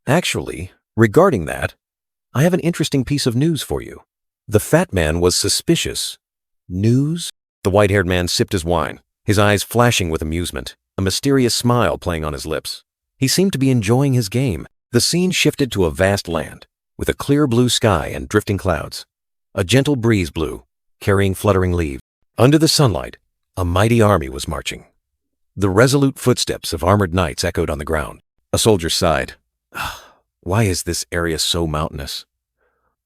S1: "Actually, regarding that, I have an interesting piece of news for you." The fat man was suspicious. "News?" The white-haired man sipped his wine, his eyes flashing with amusement, a mysterious smile playing on his lips. He seemed to be enjoying his game. The scene shifted to a vast land, with a clear blue sky and drifting clouds. A gentle breeze blew, carrying fluttering leaves. Under the sunlight, a mighty army was marching. The resolute footsteps of armored knights echoed on the ground. A soldier sighed. "Why is this area so mountainous?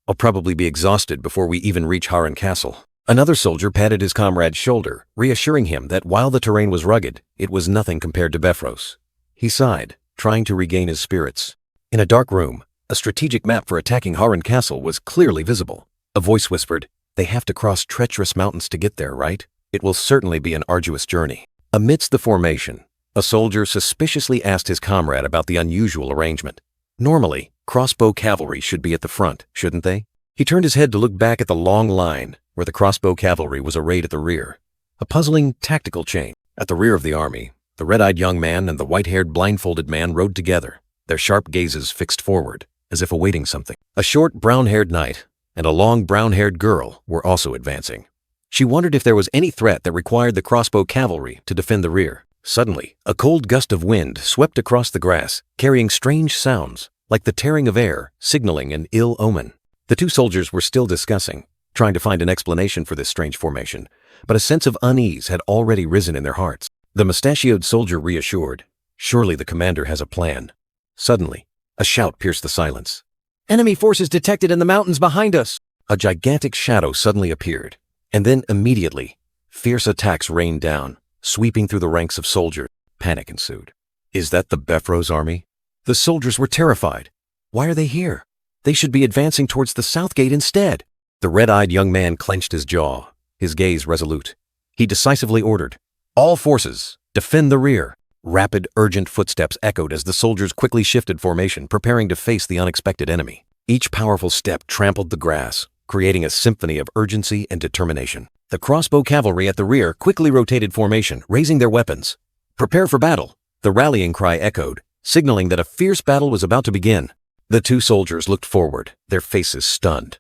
S1: I'll probably be exhausted before we even reach Harun Castle." Another soldier patted his comrade's shoulder, reassuring him that while the terrain was rugged, it was nothing compared to Befros. He sighed, trying to regain his spirits. In a dark room, a strategic map for attacking Harun Castle was clearly visible. A voice whispered, "They have to cross treacherous mountains to get there, right? It will certainly be an arduous journey." Amidst the formation, a soldier suspiciously asked his comrade about the unusual arrangement. "Normally, crossbow cavalry should be at the front, shouldn't they?" He turned his head to look back at the long line, where the crossbow cavalry was arrayed at the rear. A puzzling tactical change. At the rear of the army, the red-eyed young man and the white-haired blindfolded man rode together, their sharp gazes fixed forward, as if awaiting something. A short brown-haired knight and a long brown-haired girl were also advancing. She wondered if there was any threat that required the crossbow cavalry to defend the rear. Suddenly, a cold gust of wind swept across the grass, carrying strange sounds, like the tearing of air, signaling an ill omen. The two soldiers were still discussing, trying to find an explanation for this strange formation, but a sense of unease had already risen in their hearts. The mustachioed soldier reassured, "Surely the commander has a plan." Suddenly, a shout pierced the silence. "Enemy forces detected in the mountains behind us!" A gigantic shadow suddenly appeared, and then immediately, fierce attacks rained down, sweeping through the ranks of soldiers. Panic ensued. "Is that the Befros army?" The soldiers were terrified. "Why are they here? They should be advancing towards the south gate instead." The red-eyed young man clenched his jaw, his gaze resolute. He decisively ordered, "All forces, defend the rear." Rapid, urgent footsteps echoed as the soldiers quickly shifted formation, preparing to face the unexpected enemy. Each powerful step trampled the grass, creating a symphony of urgency and determination. The crossbow cavalry at the rear quickly rotated formation, raising their weapons. "Prepare for battle!" The rallying cry echoed, signaling that a fierce battle was about to begin. The two soldiers looked forward, their faces stunned.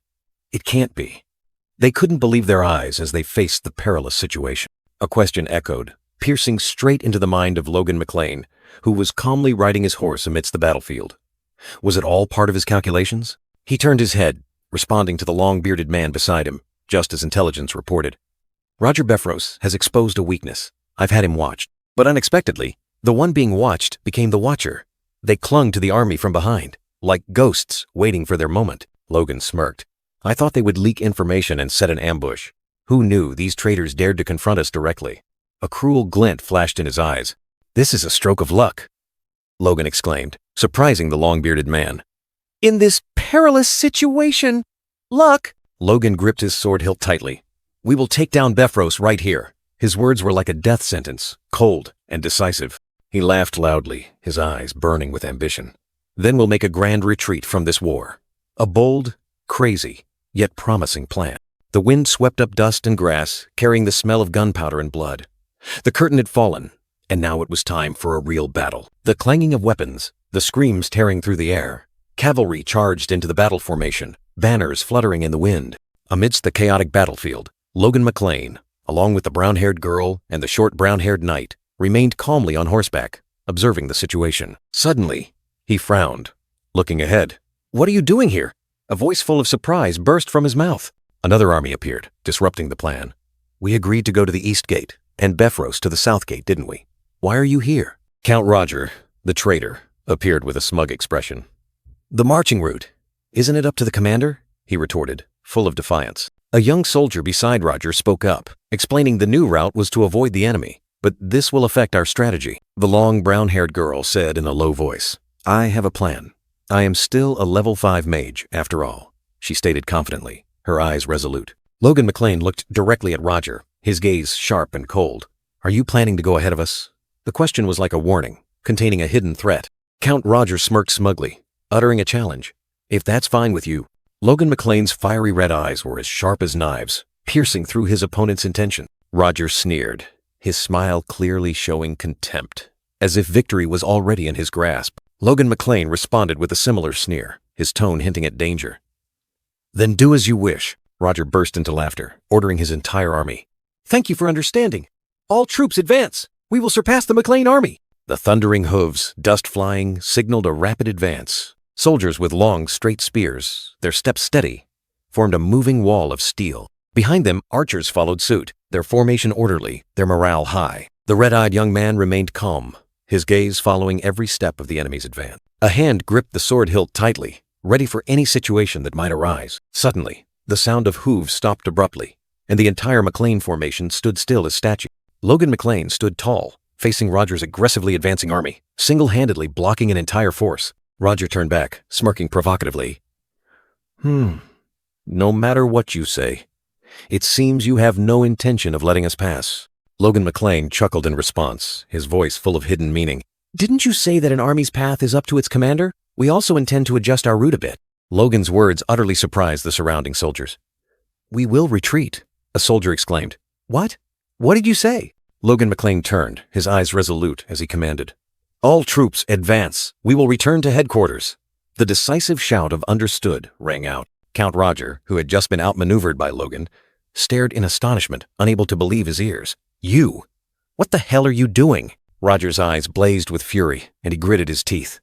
S1: It can't be. They couldn't believe their eyes as they faced the perilous situation. A question echoed, piercing straight into the mind of Logan McLean, who was calmly riding his horse amidst the battlefield. Was it all part of his calculations? He turned his head, responding to the long-bearded man beside him, just as intelligence reported. "Roger Befros has exposed a weakness. I've had him watched." But unexpectedly, the one being watched became the watcher. They clung to the army from behind, like ghosts waiting for their moment. Logan smirked. "I thought they would leak information and set an ambush. Who knew these traitors dared to confront us directly?" A cruel glint flashed in his eyes. "This is a stroke of luck," Logan exclaimed, surprising the long-bearded man. "In this perilous situation, luck?" Logan gripped his sword hilt tightly. "We will take down Befros right here." His words were like a death sentence, cold and decisive. He laughed loudly, his eyes burning with ambition. "Then we'll make a grand retreat from this war." A bold, crazy, yet promising plan. The wind swept up dust and grass, carrying the smell of gunpowder and blood. The curtain had fallen, and now it was time for a real battle. The clanging of weapons, the screams tearing through the air. Cavalry charged into the battle formation, banners fluttering in the wind. Amidst the chaotic battlefield, Logan McLean, along with the brown-haired girl and the short brown-haired knight, remained calmly on horseback, observing the situation. Suddenly, he frowned, looking ahead. "What are you doing here?" A voice full of surprise burst from his mouth. Another army appeared, disrupting the plan. "We agreed to go to the east gate, and Befros to the south gate, didn't we?"
S2: Why are you here? Count Roger, the traitor, appeared with a smug expression. The marching route. Isn't it up to the commander? He retorted, full of defiance. A young soldier beside Roger spoke up, explaining the new route was to avoid the enemy, but this will affect our strategy. The long brown-haired girl said in a low voice, I have a plan. I am still a level 5 mage, after all, she stated confidently, her eyes resolute. Logan McLean looked directly at Roger, his gaze sharp and cold. Are you planning to go ahead of us? The question was like a warning, containing a hidden threat. Count Roger smirked smugly, uttering a challenge. If that's fine with you. Logan McLean's fiery red eyes were as sharp as knives, piercing through his opponent's intention. Roger sneered, his smile clearly showing contempt, as if victory was already in his grasp. Logan McLean responded with a similar sneer, his tone hinting at danger. Then do as you wish. Roger burst into laughter, ordering his entire army. Thank you for understanding. All troops advance. We will surpass the McLean army. The thundering hooves, dust flying, signaled a rapid advance. Soldiers with long, straight spears, their steps steady, formed a moving wall of steel. Behind them, archers followed suit, their formation orderly, their morale high. The red-eyed young man remained calm, his gaze following every step of the enemy's advance. A hand gripped the sword hilt tightly, ready for any situation that might arise. Suddenly, the sound of hooves stopped abruptly, and the entire McLean formation stood still as statues. Logan McLean stood tall, facing Roger's aggressively advancing army, single-handedly blocking an entire force. Roger turned back, smirking provocatively. No matter what you say, it seems you have no intention of letting us pass. Logan McLean chuckled in response, his voice full of hidden meaning. Didn't you say that an army's path is up to its commander? We also intend to adjust our route a bit. Logan's words utterly surprised the surrounding soldiers. We will retreat, a soldier exclaimed. What? What did you say? Logan McLean turned, his eyes resolute as he commanded. All troops advance. We will return to headquarters. The decisive shout of understood rang out. Count Roger, who had just been outmaneuvered by Logan, stared in astonishment, unable to believe his ears. You? What the hell are you doing? Roger's eyes blazed with fury, and he gritted his teeth.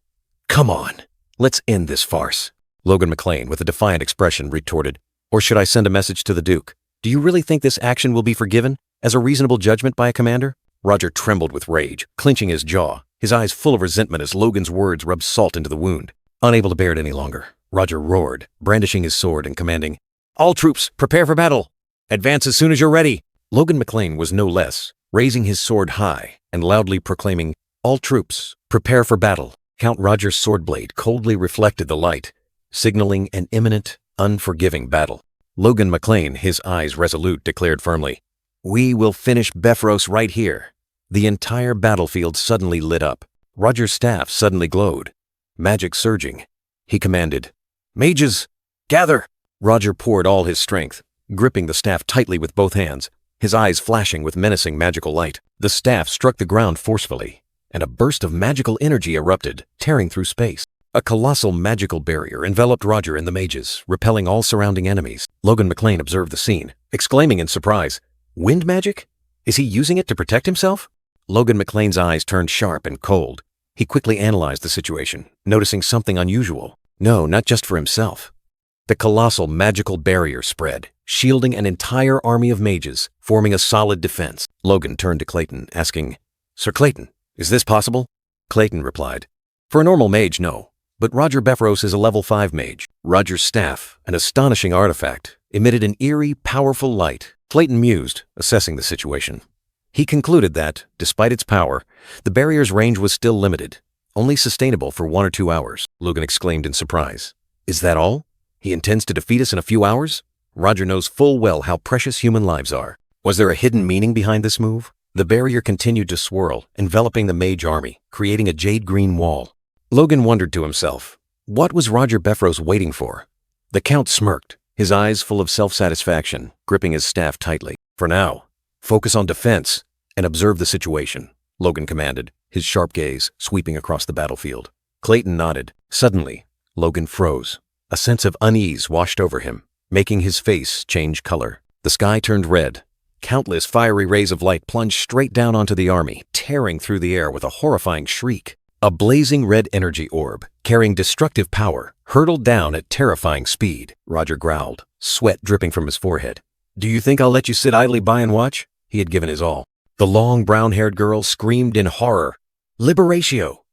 S2: Come on, let's end this farce. Logan McLean, with a defiant expression, retorted. Or should I send a message to the Duke? Do you really think this action will be forgiven as a reasonable judgment by a commander? Roger trembled with rage, clenching his jaw, his eyes full of resentment as Logan's words rubbed salt into the wound. Unable to bear it any longer, Roger roared, brandishing his sword and commanding, All troops, prepare for battle! Advance as soon as you're ready! Logan McLean was no less, raising his sword high and loudly proclaiming, All troops, prepare for battle! Count Roger's sword blade coldly reflected the light, signaling an imminent, unforgiving battle. Logan McLean, his eyes resolute, declared firmly, We will finish Befros right here. The entire battlefield suddenly lit up. Roger's staff suddenly glowed, magic surging. He commanded, Mages, gather! Roger poured all his strength, gripping the staff tightly with both hands, his eyes flashing with menacing magical light. The staff struck the ground forcefully, and a burst of magical energy erupted, tearing through space. A colossal magical barrier enveloped Roger and the mages, repelling all surrounding enemies. Logan McLean observed the scene, exclaiming in surprise, Wind magic? Is he using it to protect himself? Logan McLean's eyes turned sharp and cold. He quickly analyzed the situation, noticing something unusual. No, not just for himself. The colossal magical barrier spread, shielding an entire army of mages, forming a solid defense. Logan turned to Clayton, asking, Sir Clayton, is this possible? Clayton replied, For a normal mage, no. But Roger Befros is a level 5 mage. Roger's staff, an astonishing artifact, emitted an eerie, powerful light. Clayton mused, assessing the situation. He concluded that, despite its power, the barrier's range was still limited, only sustainable for 1 or 2 hours. Logan exclaimed in surprise. Is that all? He intends to defeat us in a few hours? Roger knows full well how precious human lives are. Was there a hidden meaning behind this move? The barrier continued to swirl, enveloping the mage army, creating a jade-green wall. Logan wondered to himself, what was Roger Befros waiting for? The Count smirked, his eyes full of self-satisfaction, gripping his staff tightly. For now, focus on defense and observe the situation, Logan commanded, his sharp gaze sweeping across the battlefield. Clayton nodded. Suddenly, Logan froze. A sense of unease washed over him, making his face change color. The sky turned red. Countless fiery rays of light plunged straight down onto the army, tearing through the air with a horrifying shriek. A blazing red energy orb, carrying destructive power, hurtled down at terrifying speed. Roger growled, sweat dripping from his forehead. Do you think I'll let you sit idly by and watch? He had given his all. The long brown-haired girl screamed in horror. Liberatio!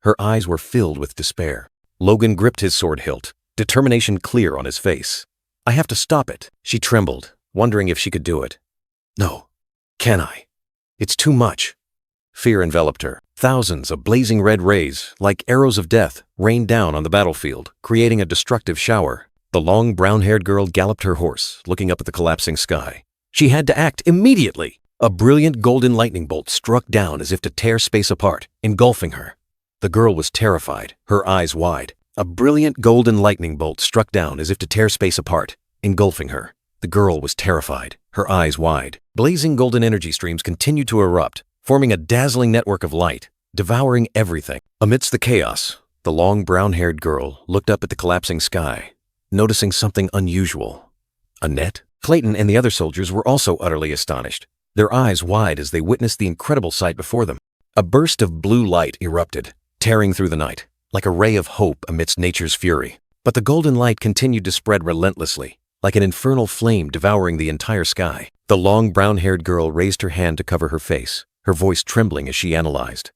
S2: Her eyes were filled with despair. Logan gripped his sword hilt, determination clear on his face. I have to stop it. She trembled, wondering if she could do it. No. Can I? It's too much. Fear enveloped her. Thousands of blazing red rays, like arrows of death, rained down on the battlefield, creating a destructive shower. The long brown-haired girl galloped her horse, looking up at the collapsing sky. She had to act immediately. A brilliant golden lightning bolt struck down as if to tear space apart, engulfing her. The girl was terrified, her eyes wide. A brilliant golden lightning bolt struck down as if to tear space apart, engulfing her. The girl was terrified, her eyes wide. Blazing golden energy streams continued to erupt, forming a dazzling network of light, devouring everything. Amidst the chaos, the long brown-haired girl looked up at the collapsing sky, noticing something unusual. A net? Clayton and the other soldiers were also utterly astonished, their eyes wide as they witnessed the incredible sight before them. A burst of blue light erupted, tearing through the night, like a ray of hope amidst nature's fury. But the golden light continued to spread relentlessly, like an infernal flame devouring the entire sky. The long brown-haired girl raised her hand to cover her face, her voice trembling as she analyzed.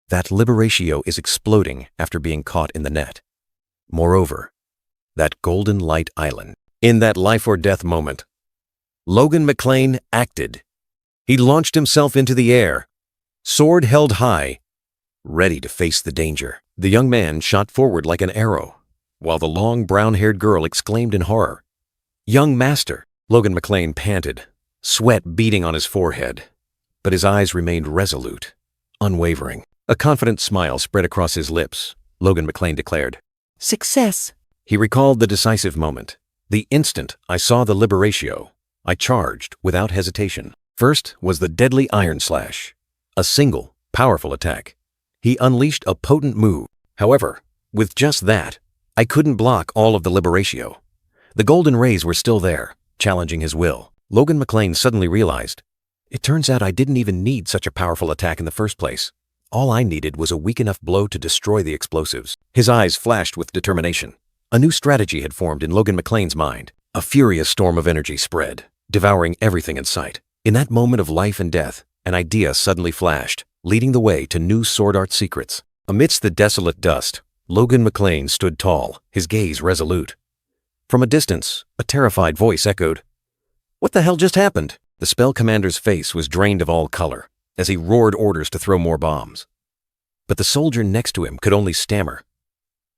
S2: That Liberatio is exploding after being caught in the net. Moreover, that golden light island. In that life-or-death moment, Logan McClane acted. He launched himself into the air, sword held high, ready to face the danger. The young man shot forward like an arrow, while the long brown-haired girl exclaimed in horror, "Young master!" Logan McClane panted, sweat beading on his forehead, but his eyes remained resolute, unwavering. A confident smile spread across his lips. Logan McClane declared,
S4: Success!
S2: He recalled the decisive moment. The instant I saw the Liberatio, I charged without hesitation. First was the deadly Iron Slash, a single, powerful attack. He unleashed a potent move. However, with just that, I couldn't block all of the Liberatio. The golden rays were still there, challenging his will. Logan McClane suddenly realized, it turns out I didn't even need such a powerful attack in the first place. All I needed was a weak enough blow to destroy the explosives. His eyes flashed with determination. A new strategy had formed in Logan McClane's mind. A furious storm of energy spread, devouring everything in sight. In that moment of life and death, an idea suddenly flashed, leading the way to new sword art secrets. Amidst the desolate dust, Logan McClane stood tall, his gaze resolute. From a distance, a terrified voice echoed, "What the hell just happened?" The spell commander's face was drained of all color, as he roared orders to throw more bombs. But the soldier next to him could only stammer.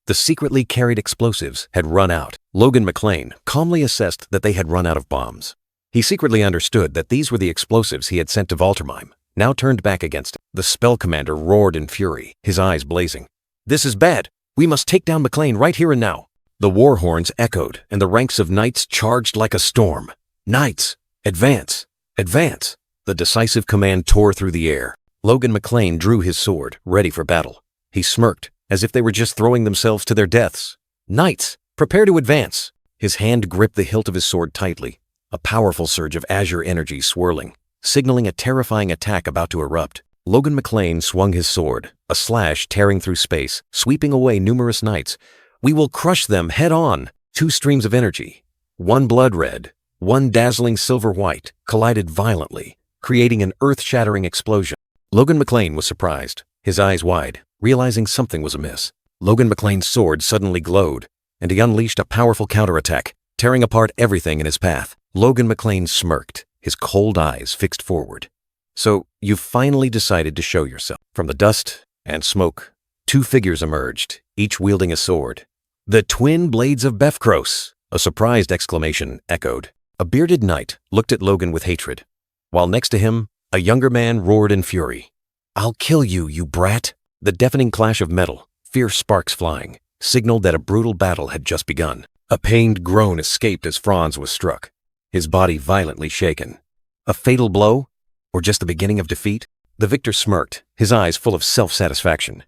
S2: The secretly carried explosives had run out. Logan McClane calmly assessed that they had run out of bombs. He secretly understood that these were the explosives he had sent to Valtermine, now turned back against him. The spell commander roared in fury, his eyes blazing. "This is bad. We must take down McClane right here and now." The war horns echoed, and the ranks of knights charged like a storm. "Knights, advance! Advance!" The decisive command tore through the air. Logan McClane drew his sword, ready for battle. He smirked, as if they were just throwing themselves to their deaths. "Knights, prepare to advance!" His hand gripped the hilt of his sword tightly, a powerful surge of azure energy swirling, signaling a terrifying attack about to erupt. Logan McClane swung his sword, a slash tearing through space, sweeping away numerous knights. "We will crush them head on!" Two streams of energy, one blood red, one dazzling silver white, collided violently, creating an earth-shattering explosion. Logan McClane was surprised, his eyes wide, realizing something was amiss. Logan McClane's sword suddenly glowed, and he unleashed a powerful counterattack, tearing apart everything in his path. Logan McClane smirked, his cold eyes fixed forward. "So, you've finally decided to show yourself." From the dust and smoke, two figures emerged, each wielding a sword. "The twin blades of Befkros!" A surprised exclamation echoed. A bearded knight looked at Logan with hatred, while next to him, a younger man roared in fury. "I'll kill you, you brat!" The deafening clash of metal, fierce sparks flying, signaled that a brutal battle had just begun. A pained groan escaped as Franz was struck, his body violently shaken. A fatal blow? Or just the beginning of defeat? The victor smirked, his eyes full of self-satisfaction.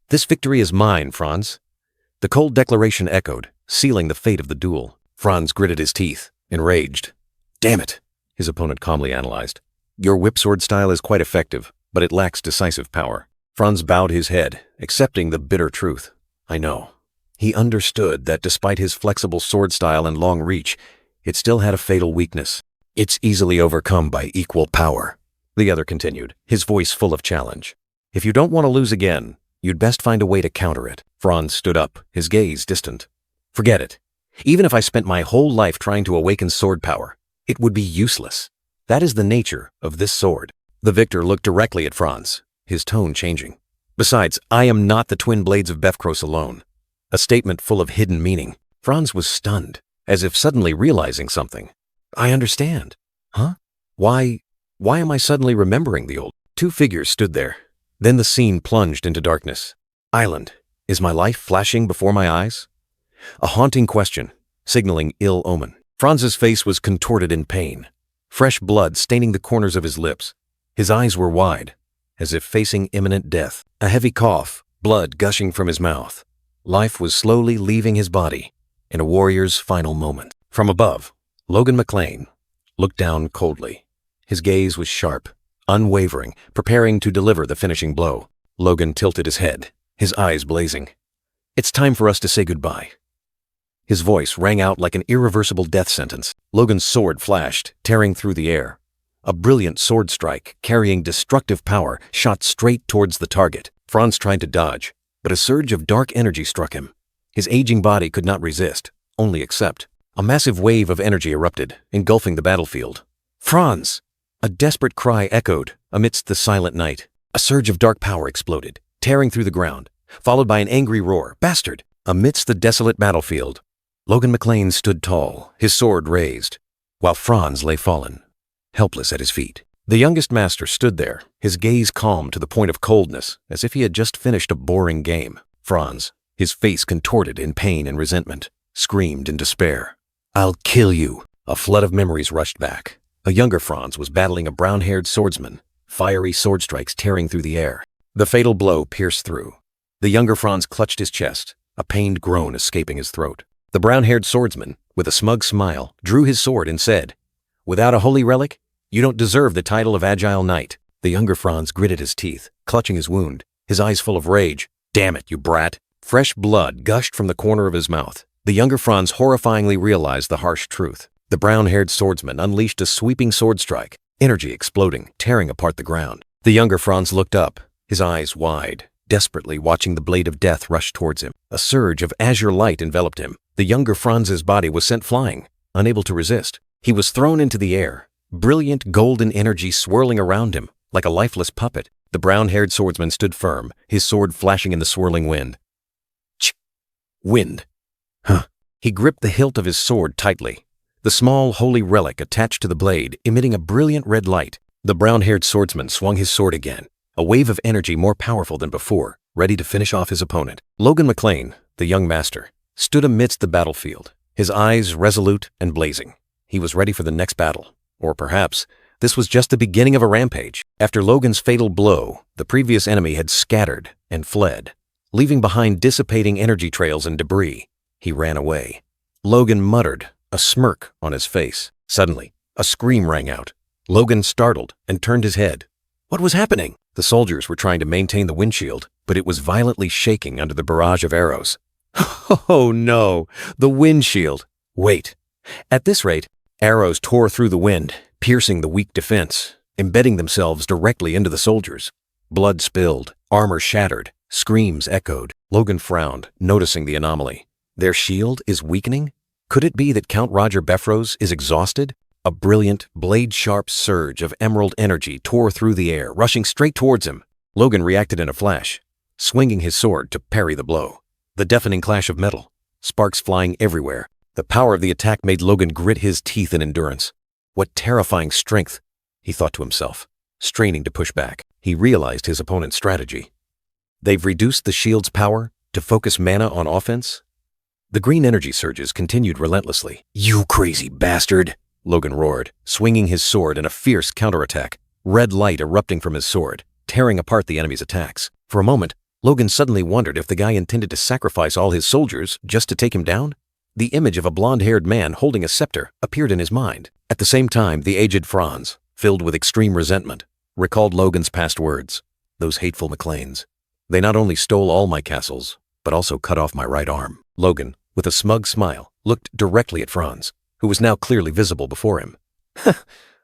S2: "This victory is mine, Franz." The cold declaration echoed, sealing the fate of the duel. Franz gritted his teeth, enraged. "Damn it," his opponent calmly analyzed. "Your whipsword style is quite effective, but it lacks decisive power." Franz bowed his head, accepting the bitter truth. I know. He understood that despite his flexible sword style and long reach, it still had a fatal weakness. It's easily overcome by equal power. the other continued, his voice full of challenge. If you don't want to lose again, you'd best find a way to counter it. Franz stood up, his gaze distant. Forget it. Even if I spent my whole life trying to awaken sword power, it would be useless. That is the nature of this sword. The victor looked directly at Franz, his tone changing. Besides, I am not the twin blades of Befkros alone. A statement full of hidden meaning. Franz was stunned, as if suddenly realizing something. I understand. Huh? Why am I suddenly remembering the old? Two figures stood there. Then the scene plunged into darkness. Island, is my life flashing before my eyes? A haunting question, signaling ill omen. Franz's face was contorted in pain, fresh blood staining the corners of his lips. His eyes were wide, as if facing imminent death. A heavy cough, blood gushing from his mouth. Life was slowly leaving his body in a warrior's final moment. From above, Logan McLean looked down coldly. His gaze was sharp, unwavering, preparing to deliver the finishing blow. Logan tilted his head, his eyes blazing. It's time for us to say goodbye. His voice rang out like an irreversible death sentence. Logan's sword flashed, tearing through the air. A brilliant sword strike, carrying destructive power, shot straight towards the target. Franz tried to dodge, but a surge of dark energy struck him. His aging body could not resist, only accept. A massive wave of energy erupted, engulfing the battlefield. Franz! A desperate cry echoed amidst the silent night. A surge of dark power exploded, tearing through the ground, followed by an angry roar. Bastard! Amidst the desolate battlefield, Logan McLean stood tall, his sword raised, while Franz lay fallen, helpless at his feet. The youngest master stood there, his gaze calm to the point of coldness, as if he had just finished a boring game. Franz, his face contorted in pain and resentment, screamed in despair. I'll kill you! A flood of memories rushed back. A younger Franz was battling a brown-haired swordsman, fiery sword strikes tearing through the air. The fatal blow pierced through. The younger Franz clutched his chest, a pained groan escaping his throat. The brown-haired swordsman, with a smug smile, drew his sword and said, Without a holy relic, you don't deserve the title of Agile Knight. The younger Franz gritted his teeth, clutching his wound, his eyes full of rage. Damn it, you brat! Fresh blood gushed from the corner of his mouth. The younger Franz horrifyingly realized the harsh truth. The brown-haired swordsman unleashed a sweeping sword strike, energy exploding, tearing apart the ground. The younger Franz looked up, his eyes wide, desperately watching the blade of death rush towards him. A surge of azure light enveloped him. The younger Franz's body was sent flying, unable to resist. He was thrown into the air, brilliant golden energy swirling around him like a lifeless puppet. The brown-haired swordsman stood firm, his sword flashing in the swirling wind. Ch! Wind. Huh. He gripped the hilt of his sword tightly, the small holy relic attached to the blade emitting a brilliant red light. The brown-haired swordsman swung his sword again, a wave of energy more powerful than before, ready to finish off his opponent. Logan McLean, the young master, stood amidst the battlefield, his eyes resolute and blazing. He was ready for the next battle. Or perhaps this was just the beginning of a rampage. After Logan's fatal blow, the previous enemy had scattered and fled, leaving behind dissipating energy trails and debris. He ran away. Logan muttered, a smirk on his face. Suddenly, a scream rang out. Logan startled and turned his head. What was happening? The soldiers were trying to maintain the windshield, but it was violently shaking under the barrage of arrows. Oh no, the windshield. Wait. At this rate, arrows tore through the wind, piercing the weak defense, embedding themselves directly into the soldiers. Blood spilled, armor shattered, screams echoed. Logan frowned, noticing the anomaly. Their shield is weakening? Could it be that Count Roger Befkros is exhausted? A brilliant, blade-sharp surge of emerald energy tore through the air, rushing straight towards him. Logan reacted in a flash, swinging his sword to parry the blow. The deafening clash of metal, sparks flying everywhere. The power of the attack made Logan grit his teeth in endurance. What terrifying strength, he thought to himself, straining to push back. He realized his opponent's strategy. They've reduced the shield's power to focus mana on offense? The green energy surges continued relentlessly. You crazy bastard, Logan roared, swinging his sword in a fierce counterattack, red light erupting from his sword, tearing apart the enemy's attacks. For a moment, Logan suddenly wondered if the guy intended to sacrifice all his soldiers just to take him down. The image of a blonde-haired man holding a scepter appeared in his mind. At the same time, the aged Franz, filled with extreme resentment, recalled Logan's past words. Those hateful McLeans. They not only stole all my castles, but also cut off my right arm. Logan, with a smug smile, looked directly at Franz, who was now clearly visible before him.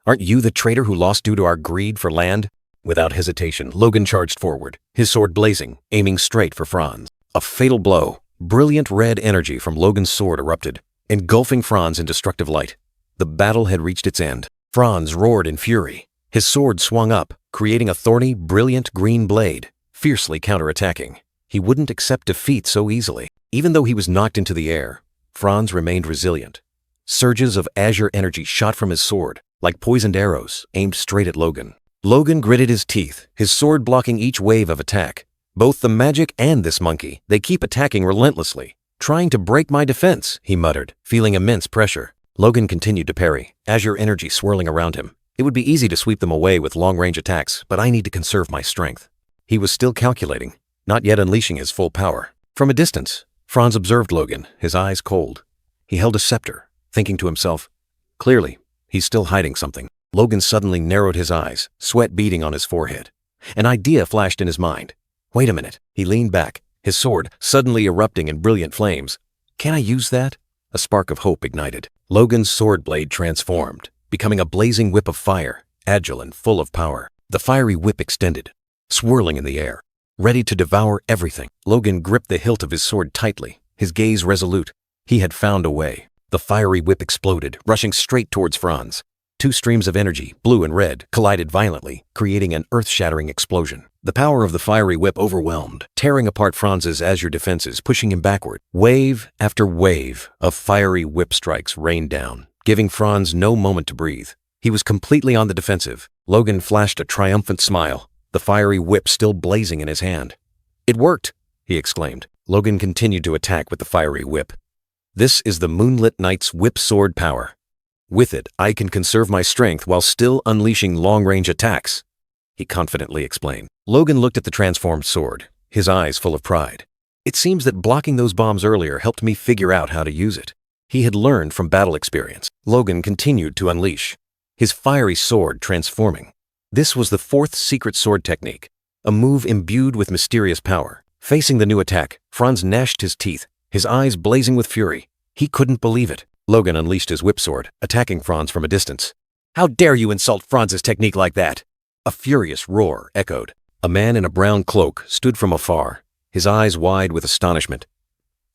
S2: Aren't you the traitor who lost due to our greed for land? Without hesitation, Logan charged forward, his sword blazing, aiming straight for Franz. A fatal blow. Brilliant red energy from Logan's sword erupted, engulfing Franz in destructive light. The battle had reached its end. Franz roared in fury. His sword swung up, creating a thorny, brilliant green blade, fiercely counterattacking. He wouldn't accept defeat so easily. Even though he was knocked into the air, Franz remained resilient. Surges of azure energy shot from his sword, like poisoned arrows, aimed straight at Logan. Logan gritted his teeth, his sword blocking each wave of attack. Both the magic and this monkey, they keep attacking relentlessly. Trying to break my defense, he muttered, feeling immense pressure. Logan continued to parry, azure energy swirling around him. It would be easy to sweep them away with long-range attacks, but I need to conserve my strength. He was still calculating, not yet unleashing his full power. From a distance, Franz observed Logan, his eyes cold. He held a scepter, thinking to himself, clearly, he's still hiding something. Logan suddenly narrowed his eyes, sweat beading on his forehead. An idea flashed in his mind. Wait a minute. He leaned back, his sword suddenly erupting in brilliant flames. Can I use that? A spark of hope ignited. Logan's sword blade transformed, becoming a blazing whip of fire, agile and full of power. The fiery whip extended, swirling in the air, ready to devour everything. Logan gripped the hilt of his sword tightly, his gaze resolute. He had found a way. The fiery whip exploded, rushing straight towards Franz. Two streams of energy, blue and red, collided violently, creating an earth-shattering explosion. The power of the fiery whip overwhelmed, tearing apart Franz's azure defenses, pushing him backward. Wave after wave of fiery whip strikes rained down, giving Franz no moment to breathe. He was completely on the defensive. Logan flashed a triumphant smile, the fiery whip still blazing in his hand. It worked, he exclaimed. Logan continued to attack with the fiery whip. This is the Moonlit Knight's whip sword power. With it, I can conserve my strength while still unleashing long-range attacks, he confidently explained. Logan looked at the transformed sword, his eyes full of pride. It seems that blocking those bombs earlier helped me figure out how to use it. He had learned from battle experience. Logan continued to unleash, his fiery sword transforming. This was the fourth secret sword technique, a move imbued with mysterious power. Facing the new attack, Franz gnashed his teeth, his eyes blazing with fury. He couldn't believe it. Logan unleashed his whip sword, attacking Franz from a distance. How dare you insult Franz's technique like that? A furious roar echoed. A man in a brown cloak stood from afar, his eyes wide with astonishment.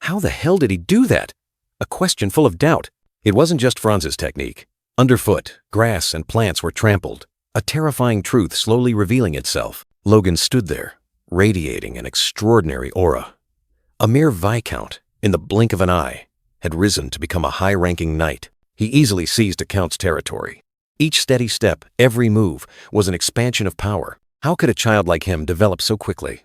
S2: How the hell did he do that? A question full of doubt. It wasn't just Franz's technique. Underfoot, grass and plants were trampled, a terrifying truth slowly revealing itself. Logan stood there, radiating an extraordinary aura. A mere viscount, in the blink of an eye, had risen to become a high-ranking knight. He easily seized a count's territory. Each steady step, every move, was an expansion of power. How could a child like him develop so quickly?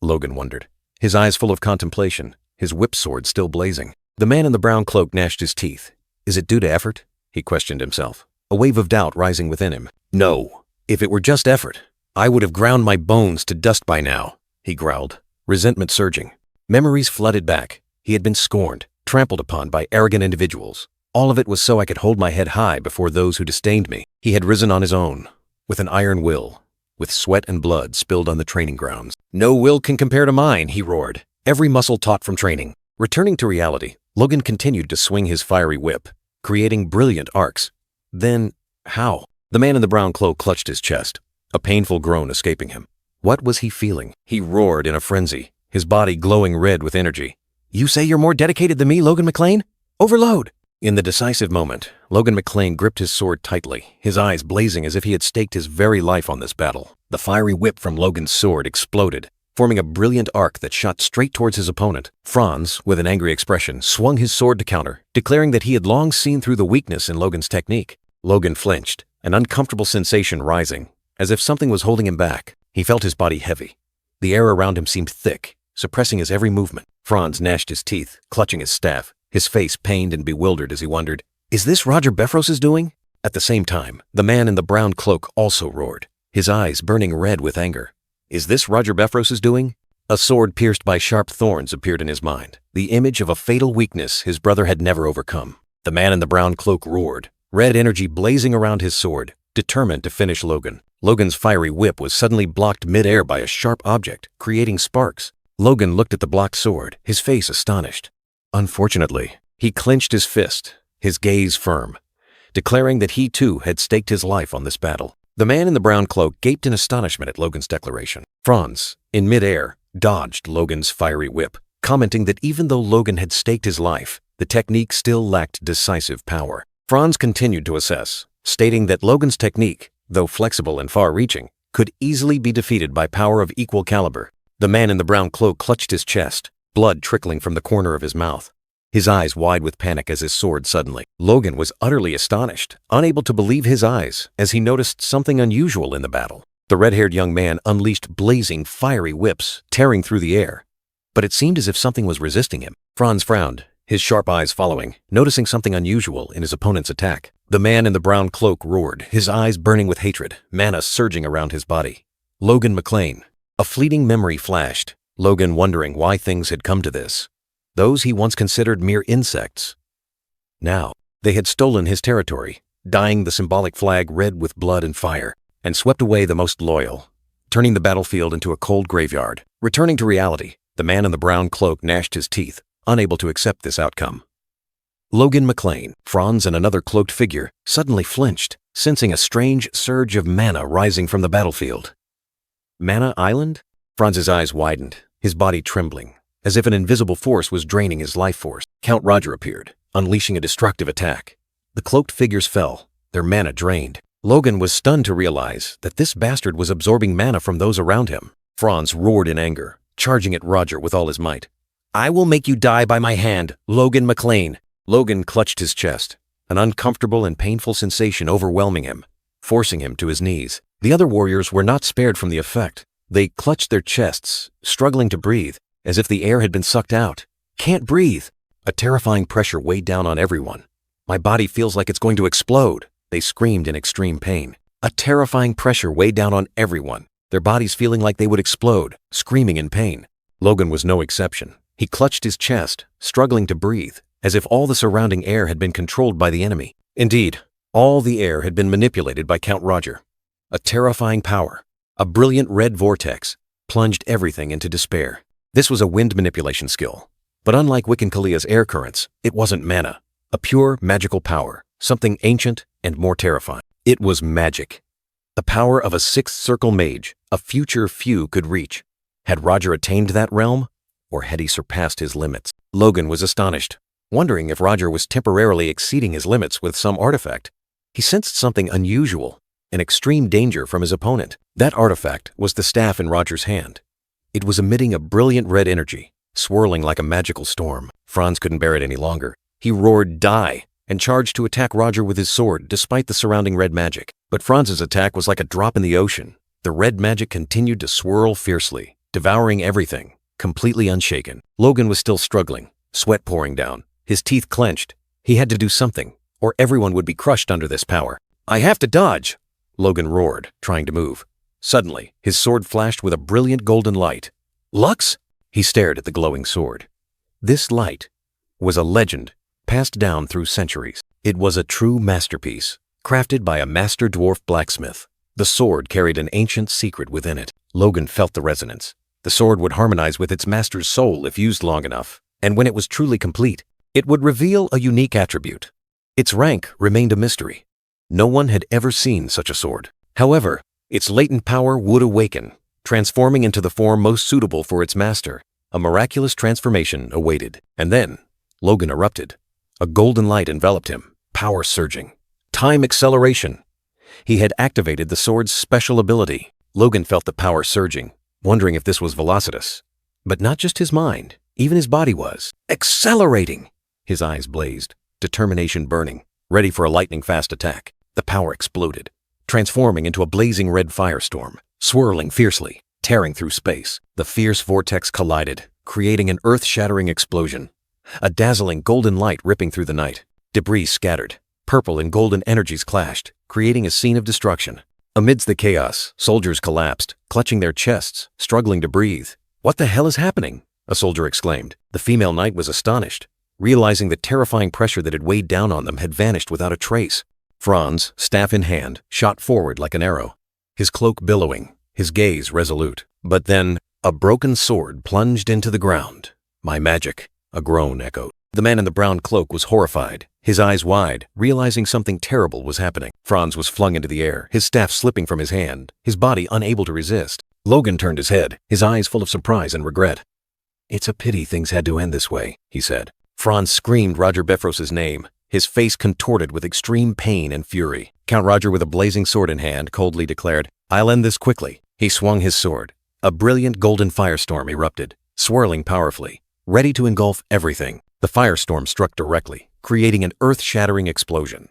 S2: Logan wondered, his eyes full of contemplation, his whip sword still blazing. The man in the brown cloak gnashed his teeth. Is it due to effort? He questioned himself, a wave of doubt rising within him. No, if it were just effort, I would have ground my bones to dust by now, he growled, resentment surging. Memories flooded back. He had been scorned, trampled upon by arrogant individuals. All of it was so I could hold my head high before those who disdained me. He had risen on his own, with an iron will, with sweat and blood spilled on the training grounds. No will can compare to mine, he roared, every muscle taut from training. Returning to reality, Logan continued to swing his fiery whip, creating brilliant arcs. Then, how? The man in the brown cloak clutched his chest, a painful groan escaping him. What was he feeling? He roared in a frenzy, his body glowing red with energy. You say you're more dedicated than me, Logan McLean? Overload! In the decisive moment, Logan McLean gripped his sword tightly, his eyes blazing as if he had staked his very life on this battle. The fiery whip from Logan's sword exploded, forming a brilliant arc that shot straight towards his opponent. Franz, with an angry expression, swung his sword to counter, declaring that he had long seen through the weakness in Logan's technique. Logan flinched, an uncomfortable sensation rising, as if something was holding him back. He felt his body heavy. The air around him seemed thick, suppressing his every movement. Franz gnashed his teeth, clutching his staff, his face pained and bewildered as he wondered, is this Roger Befros's doing? At the same time, the man in the brown cloak also roared, his eyes burning red with anger. Is this Roger Befros's doing? A sword pierced by sharp thorns appeared in his mind, the image of a fatal weakness his brother had never overcome. The man in the brown cloak roared, red energy blazing around his sword, determined to finish Logan. Logan's fiery whip was suddenly blocked mid-air by a sharp object, creating sparks. Logan looked at the blocked sword, his face astonished. Unfortunately, he clenched his fist, his gaze firm. declaring that he too had staked his life on this battle. The man in the brown cloak gaped in astonishment at Logan's declaration. Franz, in midair, dodged Logan's fiery whip, commenting that even though Logan had staked his life, the technique still lacked decisive power. Franz continued to assess, stating that Logan's technique, though flexible and far-reaching, could easily be defeated by power of equal caliber. The man in the brown cloak clutched his chest, blood trickling from the corner of his mouth, his eyes wide with panic as his sword suddenly. Logan was utterly astonished, unable to believe his eyes as he noticed something unusual in the battle. The red-haired young man unleashed blazing, fiery whips, tearing through the air. But it seemed as if something was resisting him. Franz frowned, his sharp eyes following, noticing something unusual in his opponent's attack. The man in the brown cloak roared, his eyes burning with hatred, mana surging around his body. Logan McLean. A fleeting memory flashed, Logan wondering why things had come to this. Those he once considered mere insects. Now, they had stolen his territory, dyeing the symbolic flag red with blood and fire, and swept away the most loyal, turning the battlefield into a cold graveyard. Returning to reality, the man in the brown cloak gnashed his teeth, unable to accept this outcome. Logan McLean, Franz and another cloaked figure, suddenly flinched, sensing a strange surge of mana rising from the battlefield. Mana Island? Franz's eyes widened, his body trembling, as if an invisible force was draining his life force. Count Roger appeared, unleashing a destructive attack. The cloaked figures fell, their mana drained. Logan was stunned to realize that this bastard was absorbing mana from those around him. Franz roared in anger, charging at Roger with all his might. "I will make you die by my hand, Logan McLean." Logan clutched his chest, an uncomfortable and painful sensation overwhelming him, forcing him to his knees. The other warriors were not spared from the effect. They clutched their chests, struggling to breathe, as if the air had been sucked out. "Can't breathe." A terrifying pressure weighed down on everyone. "My body feels like it's going to explode," they screamed in extreme pain. A terrifying pressure weighed down on everyone, their bodies feeling like they would explode, screaming in pain. Logan was no exception. He clutched his chest, struggling to breathe, as if all the surrounding air had been controlled by the enemy. Indeed, all the air had been manipulated by Count Roger. A terrifying power, a brilliant red vortex, plunged everything into despair. This was a wind manipulation skill, but unlike Wiccan Kalia's air currents, it wasn't mana, a pure magical power, something ancient and more terrifying. It was magic. The power of a sixth circle mage, a future few could reach. Had Roger attained that realm, or had he surpassed his limits? Logan was astonished, wondering if Roger was temporarily exceeding his limits with some artifact. He sensed something unusual, an extreme danger from his opponent. That artifact was the staff in Roger's hand. It was emitting a brilliant red energy, swirling like a magical storm. Franz couldn't bear it any longer. He roared, "Die!" and charged to attack Roger with his sword despite the surrounding red magic. But Franz's attack was like a drop in the ocean. The red magic continued to swirl fiercely, devouring everything, completely unshaken. Logan was still struggling, sweat pouring down, his teeth clenched. He had to do something, or everyone would be crushed under this power. "I have to dodge!" Logan roared, trying to move. Suddenly, his sword flashed with a brilliant golden light. "Lux?" He stared at the glowing sword. This light was a legend passed down through centuries. It was a true masterpiece, crafted by a master dwarf blacksmith. The sword carried an ancient secret within it. Logan felt the resonance. The sword would harmonize with its master's soul if used long enough, and when it was truly complete, it would reveal a unique attribute. Its rank remained a mystery. No one had ever seen such a sword. However, its latent power would awaken, transforming into the form most suitable for its master. A miraculous transformation awaited. And then, Logan erupted. A golden light enveloped him, power surging. Time acceleration. He had activated the sword's special ability. Logan felt the power surging, wondering if this was Velocitus. But not just his mind, even his body was accelerating. His eyes blazed, determination burning, ready for a lightning-fast attack. The power exploded, transforming into a blazing red firestorm, swirling fiercely, tearing through space. The fierce vortex collided, creating an earth-shattering explosion. A dazzling golden light ripping through the night. Debris scattered. Purple and golden energies clashed, creating a scene of destruction. Amidst the chaos, soldiers collapsed, clutching their chests, struggling to breathe. "What the hell is happening?" a soldier exclaimed. The female knight was astonished, realizing the terrifying pressure that had weighed down on them had vanished without a trace. Franz, staff in hand, shot forward like an arrow, his cloak billowing, his gaze resolute. But then, a broken sword plunged into the ground. "My magic," a groan echoed. The man in the brown cloak was horrified, his eyes wide, realizing something terrible was happening. Franz was flung into the air, his staff slipping from his hand, his body unable to resist. Logan turned his head, his eyes full of surprise and regret. "It's a pity things had to end this way," he said. Franz screamed Roger Befros's name, his face contorted with extreme pain and fury. Count Roger, with a blazing sword in hand, coldly declared, "I'll end this quickly." He swung his sword. A brilliant golden firestorm erupted, swirling powerfully, ready to engulf everything. The firestorm struck directly, creating an earth-shattering explosion.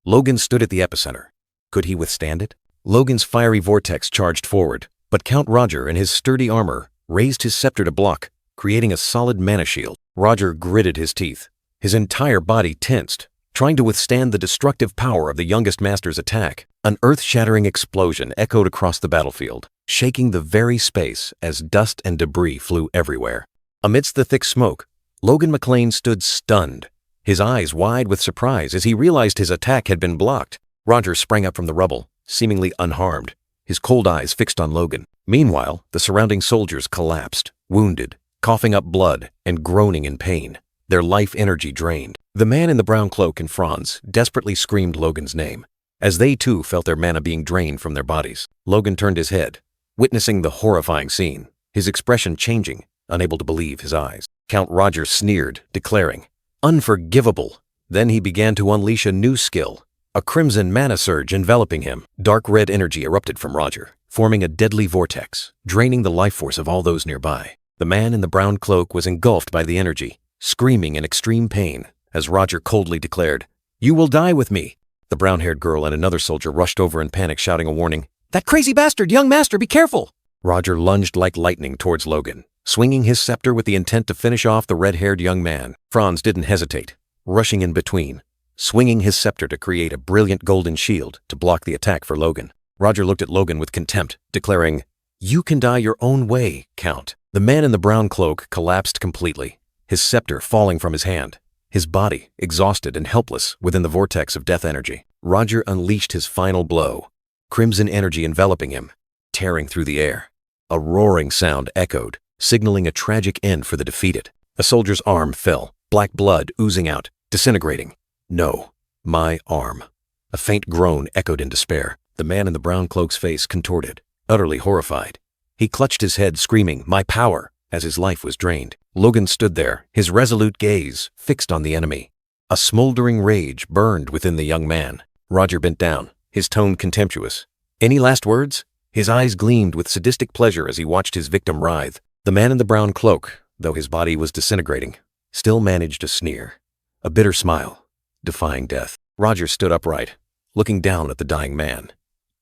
S2: Logan stood at the epicenter. Could he withstand it? Logan's fiery vortex charged forward, but Count Roger, in his sturdy armor, raised his scepter to block, creating a solid mana shield. Roger gritted his teeth. His entire body tensed, trying to withstand the destructive power of the youngest master's attack. An earth-shattering explosion echoed across the battlefield, shaking the very space as dust and debris flew everywhere. Amidst the thick smoke, Logan McLean stood stunned, his eyes wide with surprise as he realized his attack had been blocked. Roger sprang up from the rubble, seemingly unharmed, his cold eyes fixed on Logan. Meanwhile, the surrounding soldiers collapsed, wounded, coughing up blood and groaning in pain, their life energy drained. The man in the brown cloak and Franz desperately screamed Logan's name, as they too felt their mana being drained from their bodies. Logan turned his head, witnessing the horrifying scene, his expression changing, unable to believe his eyes. Count Roger sneered, declaring, "Unforgivable." Then he began to unleash a new skill, a crimson mana surge enveloping him. Dark red energy erupted from Roger, forming a deadly vortex, draining the life force of all those nearby. The man in the brown cloak was engulfed by the energy, screaming in extreme pain, as Roger coldly declared, "You will die with me." The brown-haired girl and another soldier rushed over in panic, shouting a warning, "That crazy bastard, young master, be careful!" Roger lunged like lightning towards Logan, swinging his scepter with the intent to finish off the red-haired young man. Franz didn't hesitate, rushing in between, swinging his scepter to create a brilliant golden shield to block the attack for Logan. Roger looked at Logan with contempt, declaring, "You can die your own way, Count." The man in the brown cloak collapsed completely, his scepter falling from his hand, his body exhausted and helpless within the vortex of death energy. Roger unleashed his final blow, crimson energy enveloping him, tearing through the air. A roaring sound echoed, signaling a tragic end for the defeated. A soldier's arm fell, black blood oozing out, disintegrating. "No, my arm." A faint groan echoed in despair. The man in the brown cloak's face contorted, utterly horrified. He clutched his head, screaming, "My power," as his life was drained. Logan stood there, his resolute gaze fixed on the enemy. A smoldering rage burned within the young man. Roger bent down, his tone contemptuous. "Any last words?" His eyes gleamed with sadistic pleasure as he watched his victim writhe. The man in the brown cloak, though his body was disintegrating, still managed a sneer, a bitter smile, defying death. Roger stood upright, looking down at the dying man.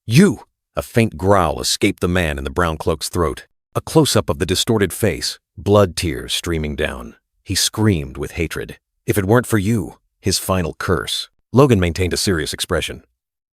S2: "You!" A faint growl escaped the man in the brown cloak's throat. A close-up of the distorted face, blood tears streaming down. He screamed with hatred. "If it weren't for you," his final curse. Logan maintained a serious expression,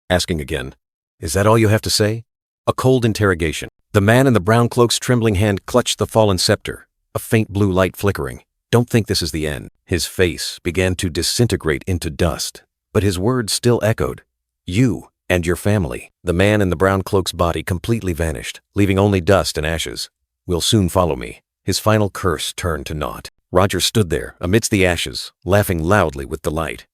S2: asking again, "Is that all you have to say?" A cold interrogation. The man in the brown cloak's trembling hand clutched the fallen scepter, a faint blue light flickering. "Don't think this is the end." His face began to disintegrate into dust, but his words still echoed. "You and your family." The man in the brown cloak's body completely vanished, leaving only dust and ashes. "Will soon follow me." His final curse turned to naught. Roger stood there, amidst the ashes, laughing loudly with delight.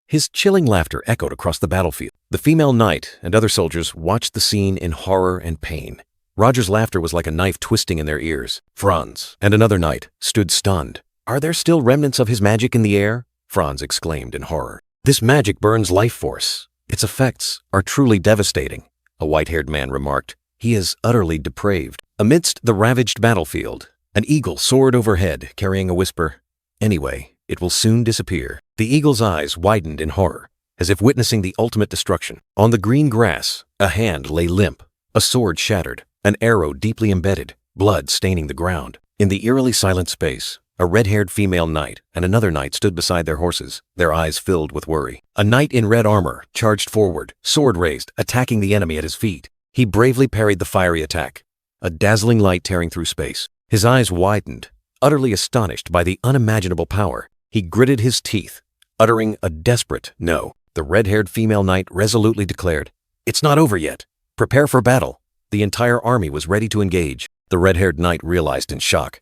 S2: His chilling laughter echoed across the battlefield. The female knight and other soldiers watched the scene in horror and pain. Roger's laughter was like a knife twisting in their ears. Franz and another knight stood stunned. "Are there still remnants of his magic in the air?" Franz exclaimed in horror. "This magic burns life force. Its effects are truly devastating," a white-haired man remarked. "He is utterly depraved." Amidst the ravaged battlefield, an eagle soared overhead, carrying a whisper, "Anyway, it will soon disappear." The eagle's eyes widened in horror, as if witnessing the ultimate destruction. On the green grass, a hand lay limp, a sword shattered, an arrow deeply embedded, blood staining the ground. In the eerily silent space, a red-haired female knight and another knight stood beside their horses, their eyes filled with worry. A knight in red armor charged forward, sword raised, attacking the enemy at his feet. He bravely parried the fiery attack, a dazzling light tearing through space. His eyes widened, utterly astonished by the unimaginable power. He gritted his teeth, uttering a desperate no. The red-haired female knight resolutely declared, "It's not over yet. Prepare for battle." The entire army was ready to engage. The red-haired knight realized in shock.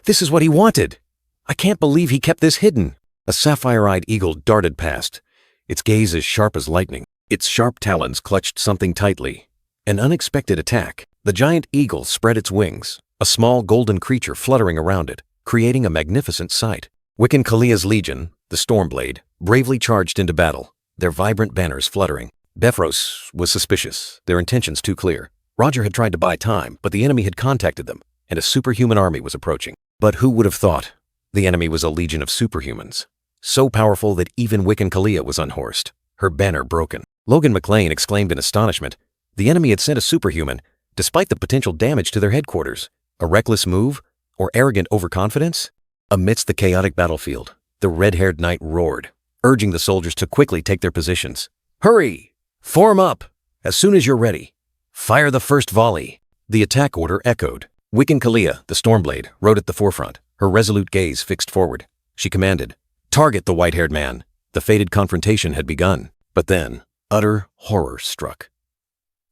S2: "This is what he wanted. I can't believe he kept this hidden."
S1: A sapphire-eyed eagle darted past, its gaze as sharp as lightning. Its sharp talons clutched something tightly. An unexpected attack. The giant eagle spread its wings, a small golden creature fluttering around it, creating a magnificent sight. Wiccan Kalia's legion, the Stormblade, bravely charged into battle, their vibrant banners fluttering. Befros was suspicious, their intentions too clear. Roger had tried to buy time, but the enemy had contacted them, and a superhuman army was approaching. But who would have thought? The enemy was a legion of superhumans, so powerful that even Wiccan Kalia was unhorsed, her banner broken. Logan McLean exclaimed in astonishment. The enemy had sent a superhuman, despite the potential damage to their headquarters. A reckless move? Or arrogant overconfidence? Amidst the chaotic battlefield, the red-haired knight roared, urging the soldiers to quickly take their positions. Hurry! Form up! As soon as you're ready. Fire the first volley. The attack order echoed. Wiccan Kalia, the Stormblade, rode at the forefront, her resolute gaze fixed forward. She commanded, "Target the white-haired man." The fated confrontation had begun. But then, utter horror struck.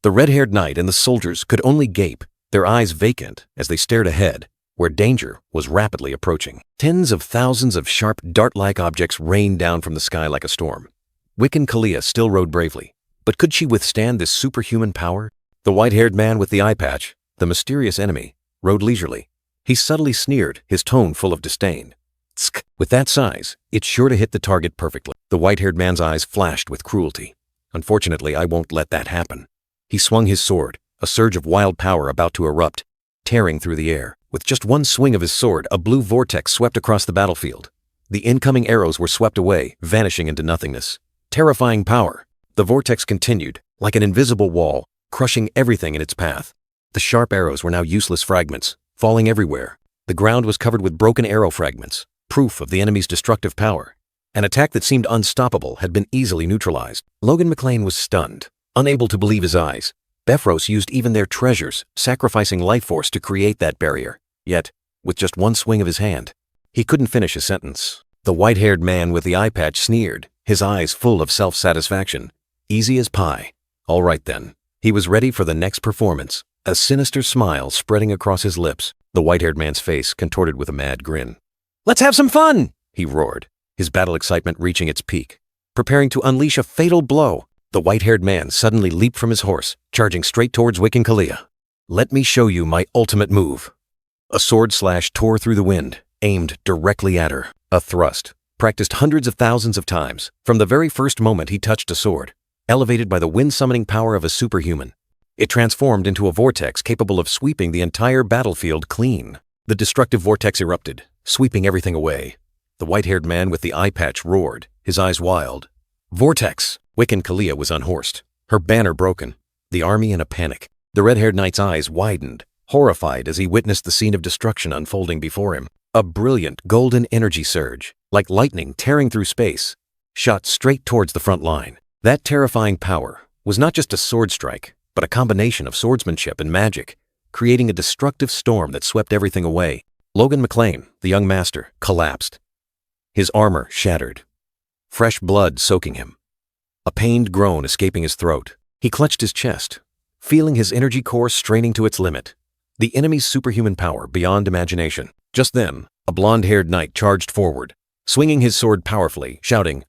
S1: The red-haired knight and the soldiers could only gape, their eyes vacant as they stared ahead, where danger was rapidly approaching. Tens of thousands of sharp, dart-like objects rained down from the sky like a storm. Wiccan Kalia still rode bravely, but could she withstand this superhuman power? The white-haired man with the eye patch, the mysterious enemy, rode leisurely. He subtly sneered, his tone full of disdain. Tsk! With that size, it's sure to hit the target perfectly. The white-haired man's eyes flashed with cruelty. Unfortunately, I won't let that happen. He swung his sword, a surge of wild power about to erupt, tearing through the air. With just one swing of his sword, a blue vortex swept across the battlefield. The incoming arrows were swept away, vanishing into nothingness. Terrifying power. The vortex continued, like an invisible wall, crushing everything in its path. The sharp arrows were now useless fragments, falling everywhere. The ground was covered with broken arrow fragments, proof of the enemy's destructive power. An attack that seemed unstoppable had been easily neutralized. Logan McLean was stunned, unable to believe his eyes. Befros used even their treasures, sacrificing life force to create that barrier. Yet, with just one swing of his hand, he couldn't finish a sentence. The white-haired man with the eye patch sneered, his eyes full of self-satisfaction. Easy as pie. All right then. He was ready for the next performance, a sinister smile spreading across his lips. The white-haired man's face contorted with a mad grin. "Let's have some fun!" he roared, his battle excitement reaching its peak. Preparing to unleash a fatal blow, the white-haired man suddenly leaped from his horse, charging straight towards Wiccan Kalia. "Let me show you my ultimate move." A sword slash tore through the wind, aimed directly at her. A thrust, practiced hundreds of thousands of times, from the very first moment he touched a sword, elevated by the wind-summoning power of a superhuman. It transformed into a vortex capable of sweeping the entire battlefield clean. The destructive vortex erupted, sweeping everything away. The white-haired man with the eye patch roared, his eyes wild. Vortex! Wiccan Kalia was unhorsed, her banner broken, the army in a panic. The red-haired knight's eyes widened, horrified as he witnessed the scene of destruction unfolding before him. A brilliant golden energy surge, like lightning tearing through space, shot straight towards the front line. That terrifying power was not just a sword strike, but a combination of swordsmanship and magic, creating a destructive storm that swept everything away. Logan McLean, the young master, collapsed, his armor shattered, fresh blood soaking him, a pained groan escaping his throat. He clutched his chest, feeling his energy core straining to its limit. The enemy's superhuman power beyond imagination. Just then, a blonde-haired knight charged forward, swinging his sword powerfully, shouting,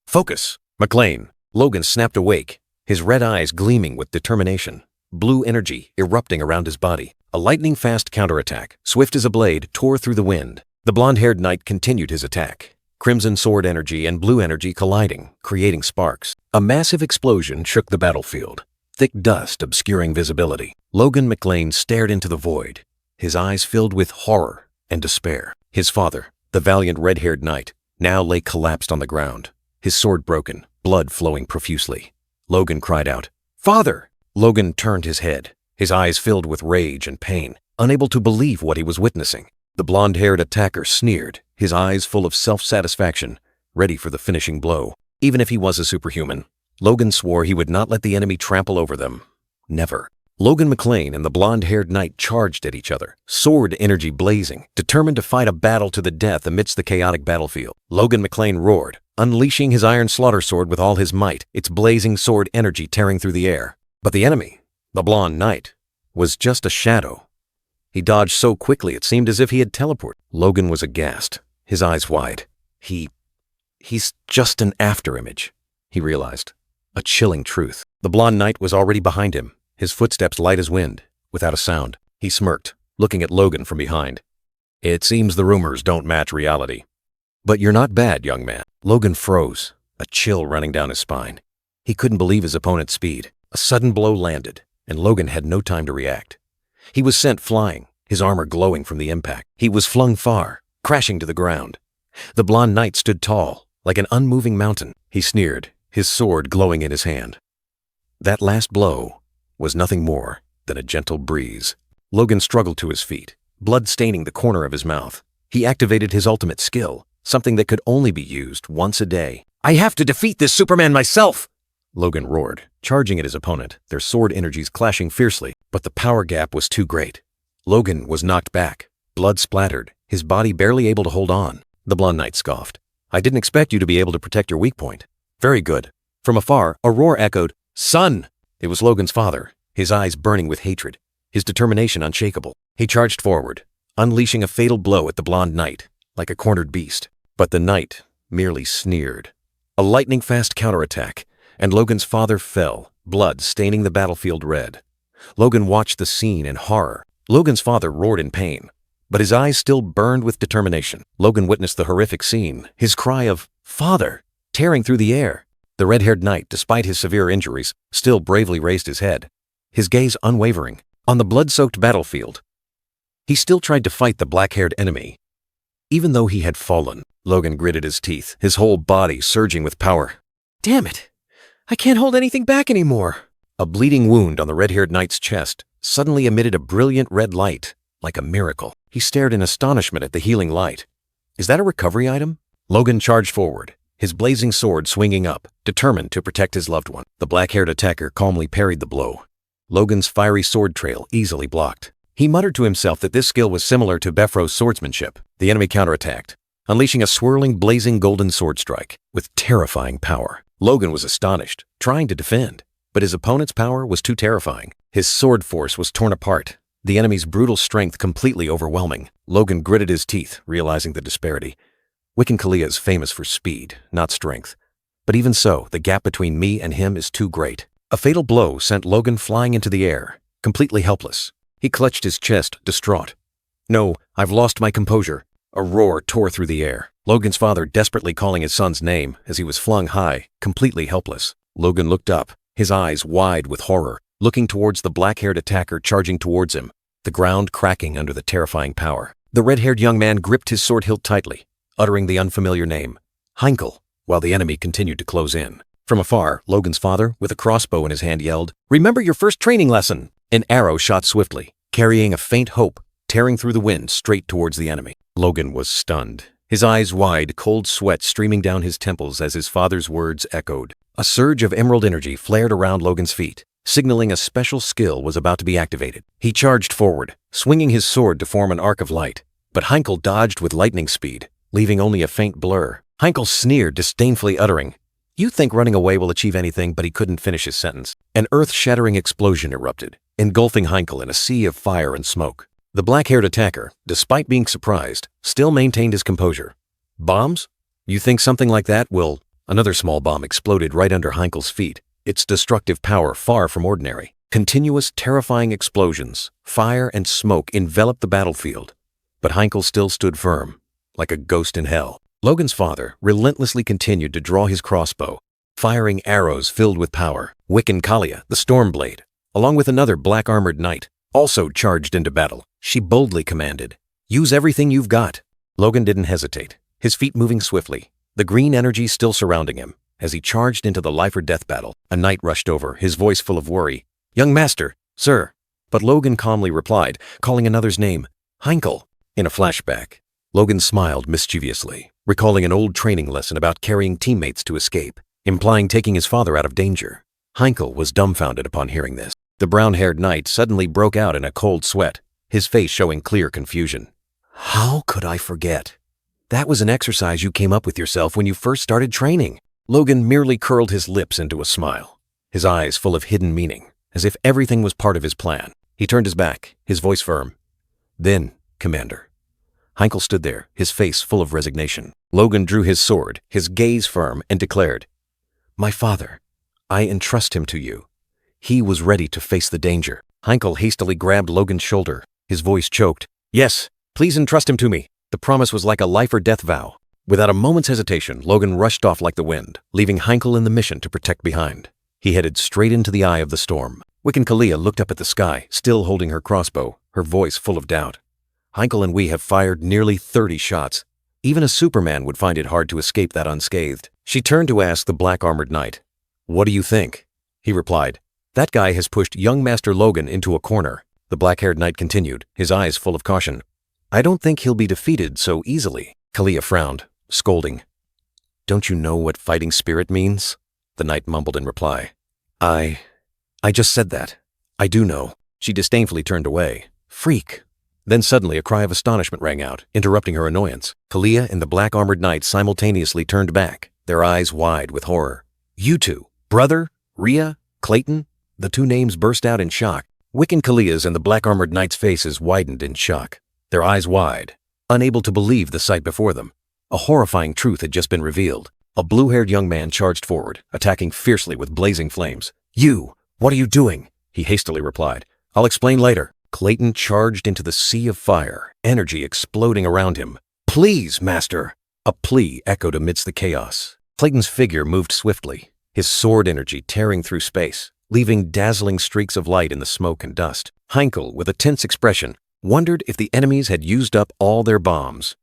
S1: "Focus!" McLean. Logan snapped awake, his red eyes gleaming with determination, blue energy erupting around his body. A lightning-fast counterattack, swift as a blade, tore through the wind. The blonde-haired knight continued his attack, crimson sword energy and blue energy colliding, creating sparks. A massive explosion shook the battlefield, thick dust obscuring visibility. Logan McLean stared into the void, his eyes filled with horror and despair. His father, the valiant red-haired knight, now lay collapsed on the ground, his sword broken, blood flowing profusely. Logan cried out, "Father!" Logan turned his head, his eyes filled with rage and pain, unable to believe what he was witnessing. The blonde-haired attacker sneered, his eyes full of self-satisfaction, ready for the finishing blow. Even if he was a superhuman, Logan swore he would not let the enemy trample over them. Never. Logan McLean and the blonde-haired knight charged at each other, sword energy blazing, determined to fight a battle to the death amidst the chaotic battlefield. Logan McLean roared, unleashing his iron slaughter sword with all his might, its blazing sword energy tearing through the air. But the enemy, the blonde knight, was just a shadow. He dodged so quickly it seemed as if he had teleported. Logan was aghast, his eyes wide. He
S2: He's just an afterimage, he realized. A chilling truth. The blonde knight was already behind him, his footsteps light as wind, without a sound. He smirked, looking at Logan from behind. It seems the rumors don't match reality. But you're not bad, young man. Logan froze, a chill running down his spine. He couldn't believe his opponent's speed. A sudden blow landed, and Logan had no time to react. He was sent flying, his armor glowing from the impact. He was flung far, crashing to the ground. The blonde knight stood tall, like an unmoving mountain. He sneered, his sword glowing in his hand. That last blow was nothing more than a gentle breeze. Logan struggled to his feet, blood staining the corner of his mouth. He activated his ultimate skill, something that could only be used once a day. I have to defeat this Superman myself! Logan roared, charging at his opponent, their sword energies clashing fiercely, but the power gap was too great. Logan was knocked back, blood splattered, his body barely able to hold on. The blonde knight scoffed. I didn't expect you to be able to protect your weak point. Very good. From afar, a roar echoed, Son! It was Logan's father, his eyes burning with hatred, his determination unshakable. He charged forward, unleashing a fatal blow at the blonde knight, like a cornered beast. But the knight merely sneered. A lightning-fast counterattack, and Logan's father fell, blood staining the battlefield red. Logan watched the scene in horror. Logan's father roared in pain, but his eyes still burned with determination. Logan witnessed the horrific scene, his cry of, Father, tearing through the air. The red-haired knight, despite his severe injuries, still bravely raised his head, his gaze unwavering. On the blood-soaked battlefield, he still tried to fight the black-haired enemy. Even though he had fallen, Logan gritted his teeth, his whole body surging with power. Damn it! I can't hold anything back anymore. A bleeding wound on the red-haired knight's chest suddenly emitted a brilliant red light, like a miracle. He stared in astonishment at the healing light. Is that a recovery item? Logan charged forward, his blazing sword swinging up, determined to protect his loved one. The black-haired attacker calmly parried the blow. Logan's fiery sword trail easily blocked. He muttered to himself that this skill was similar to Befro's swordsmanship. The enemy counterattacked, unleashing a swirling, blazing golden sword strike with terrifying power. Logan was astonished, trying to defend, but his opponent's power was too terrifying. His sword force was torn apart, the enemy's brutal strength completely overwhelming. Logan gritted his teeth, realizing the disparity. Wiccan Kalia is famous for speed, not strength. But even so, the gap between me and him is too great. A fatal blow sent Logan flying into the air, completely helpless. He clutched his chest, distraught. No, I've lost my composure. A roar tore through the air. Logan's father desperately calling his son's name as he was flung high, completely helpless. Logan looked up, his eyes wide with horror, looking towards the black-haired attacker charging towards him, the ground cracking under the terrifying power. The red-haired young man gripped his sword hilt tightly, uttering the unfamiliar name, Heinkel, while the enemy continued to close in. From afar, Logan's father, with a crossbow in his hand, yelled, Remember your first training lesson! An arrow shot swiftly, carrying a faint hope, tearing through the wind straight towards the enemy. Logan was stunned, his eyes wide, cold sweat streaming down his temples as his father's words echoed. A surge of emerald energy flared around Logan's feet, signaling a special skill was about to be activated. He charged forward, swinging his sword to form an arc of light, but Heinkel dodged with lightning speed, leaving only a faint blur. Heinkel sneered, disdainfully uttering, You think running away will achieve anything, but he couldn't finish his sentence. An earth-shattering explosion erupted, engulfing Heinkel in a sea of fire and smoke. The black-haired attacker, despite being surprised, still maintained his composure. Bombs? You think something like that will... Another small bomb exploded right under Heinkel's feet, its destructive power far from ordinary. Continuous, terrifying explosions, fire and smoke enveloped the battlefield, but Heinkel still stood firm, like a ghost in hell. Logan's father relentlessly continued to draw his crossbow, firing arrows filled with power. Wiccan Kalia, the Stormblade, along with another black-armored knight, also charged into battle. She boldly commanded, Use everything you've got. Logan didn't hesitate, his feet moving swiftly, the green energy still surrounding him. As he charged into the life-or-death battle, a knight rushed over, his voice full of worry. Young master, sir. But Logan calmly replied, calling another's name, Heinkel. In a flashback, Logan smiled mischievously, recalling an old training lesson about carrying teammates to escape, implying taking his father out of danger. Heinkel was dumbfounded upon hearing this. The brown-haired knight suddenly broke out in a cold sweat, his face showing clear confusion. How could I forget? That was an exercise you came up with yourself when you first started training. Logan merely curled his lips into a smile, his eyes full of hidden meaning, as if everything was part of his plan. He turned his back, his voice firm. Then, Commander, Heinkel stood there, his face full of resignation. Logan drew his sword, his gaze firm, and declared, "My father, I entrust him to you." He was ready to face the danger. Heinkel hastily grabbed Logan's shoulder. His voice choked. "Yes, please entrust him to me." The promise was like a life-or-death vow. Without a moment's hesitation, Logan rushed off like the wind, leaving Heinkel in the mission to protect behind. He headed straight into the eye of the storm. Wiccan Kalia looked up at the sky, still holding her crossbow, her voice full of doubt. "Heinkel and we have fired nearly 30 shots. Even a Superman would find it hard to escape that unscathed." She turned to ask the black-armored knight, "What do you think?" He replied, "That guy has pushed young Master Logan into a corner." The black-haired knight continued, his eyes full of caution, "I don't think he'll be defeated so easily." Kalia frowned, scolding. "Don't you know what fighting spirit means?" The knight mumbled in reply. I just said that. I do know." She disdainfully turned away. "Freak." Then suddenly a cry of astonishment rang out, interrupting her annoyance. Kalia and the black-armored knight simultaneously turned back, their eyes wide with horror. "You two? Brother? Rhea? Clayton?" The two names burst out in shock. Wiccan Kalia's and the black-armored knight's faces widened in shock, their eyes wide, unable to believe the sight before them. A horrifying truth had just been revealed. A blue-haired young man charged forward, attacking fiercely with blazing flames. "You! What are you doing?" he hastily replied. "I'll explain later." Clayton charged into the sea of fire, energy exploding around him. "Please, master!" A plea echoed amidst the chaos. Clayton's figure moved swiftly, his sword energy tearing through space, leaving dazzling streaks of light in the smoke and dust. Heinkel, with a tense expression, wondered if the enemies had used up all their bombs.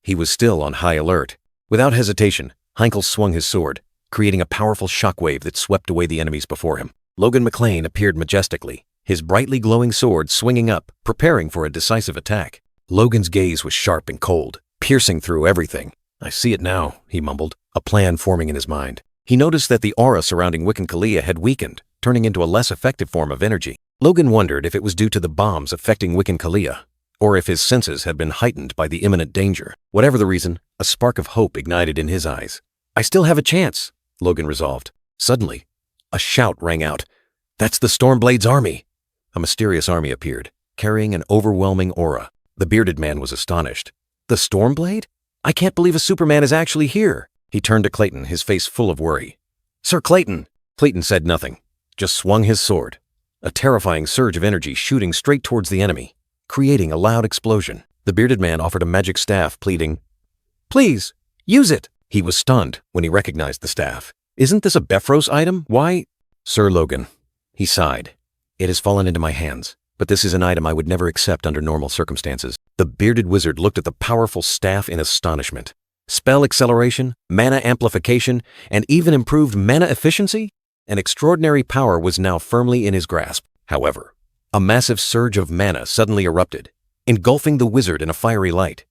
S2: He was still on high alert. Without hesitation, Heinkel swung his sword, creating a powerful shockwave that swept away the enemies before him. Logan McLean appeared majestically, his brightly glowing sword swinging up, preparing for a decisive attack. Logan's gaze was sharp and cold, piercing through everything. "I see it now," he mumbled, a plan forming in his mind. He noticed that the aura surrounding Wiccan Kalia had weakened, turning into a less effective form of energy. Logan wondered if it was due to the bombs affecting Wiccan Kalia, or if his senses had been heightened by the imminent danger. Whatever the reason, a spark of hope ignited in his eyes. "I still have a chance," Logan resolved. Suddenly, a shout rang out. "That's the Stormblade's army!" A mysterious army appeared, carrying an overwhelming aura. The bearded man was astonished. "The Stormblade? I can't believe a Superman is actually here." He turned to Clayton, his face full of worry. "Sir Clayton!" Clayton said nothing, just swung his sword, a terrifying surge of energy shooting straight towards the enemy, creating a loud explosion. The bearded man offered a magic staff, pleading, "Please, use it." He was stunned when he recognized the staff. "Isn't this a Befros item? Why?" "Sir Logan," he sighed, "it has fallen into my hands, but this is an item I would never accept under normal circumstances." The bearded wizard looked at the powerful staff in astonishment. Spell acceleration, mana amplification, and even improved mana efficiency? An extraordinary power was now firmly in his grasp. However, a massive surge of mana suddenly erupted, engulfing the wizard in a fiery light.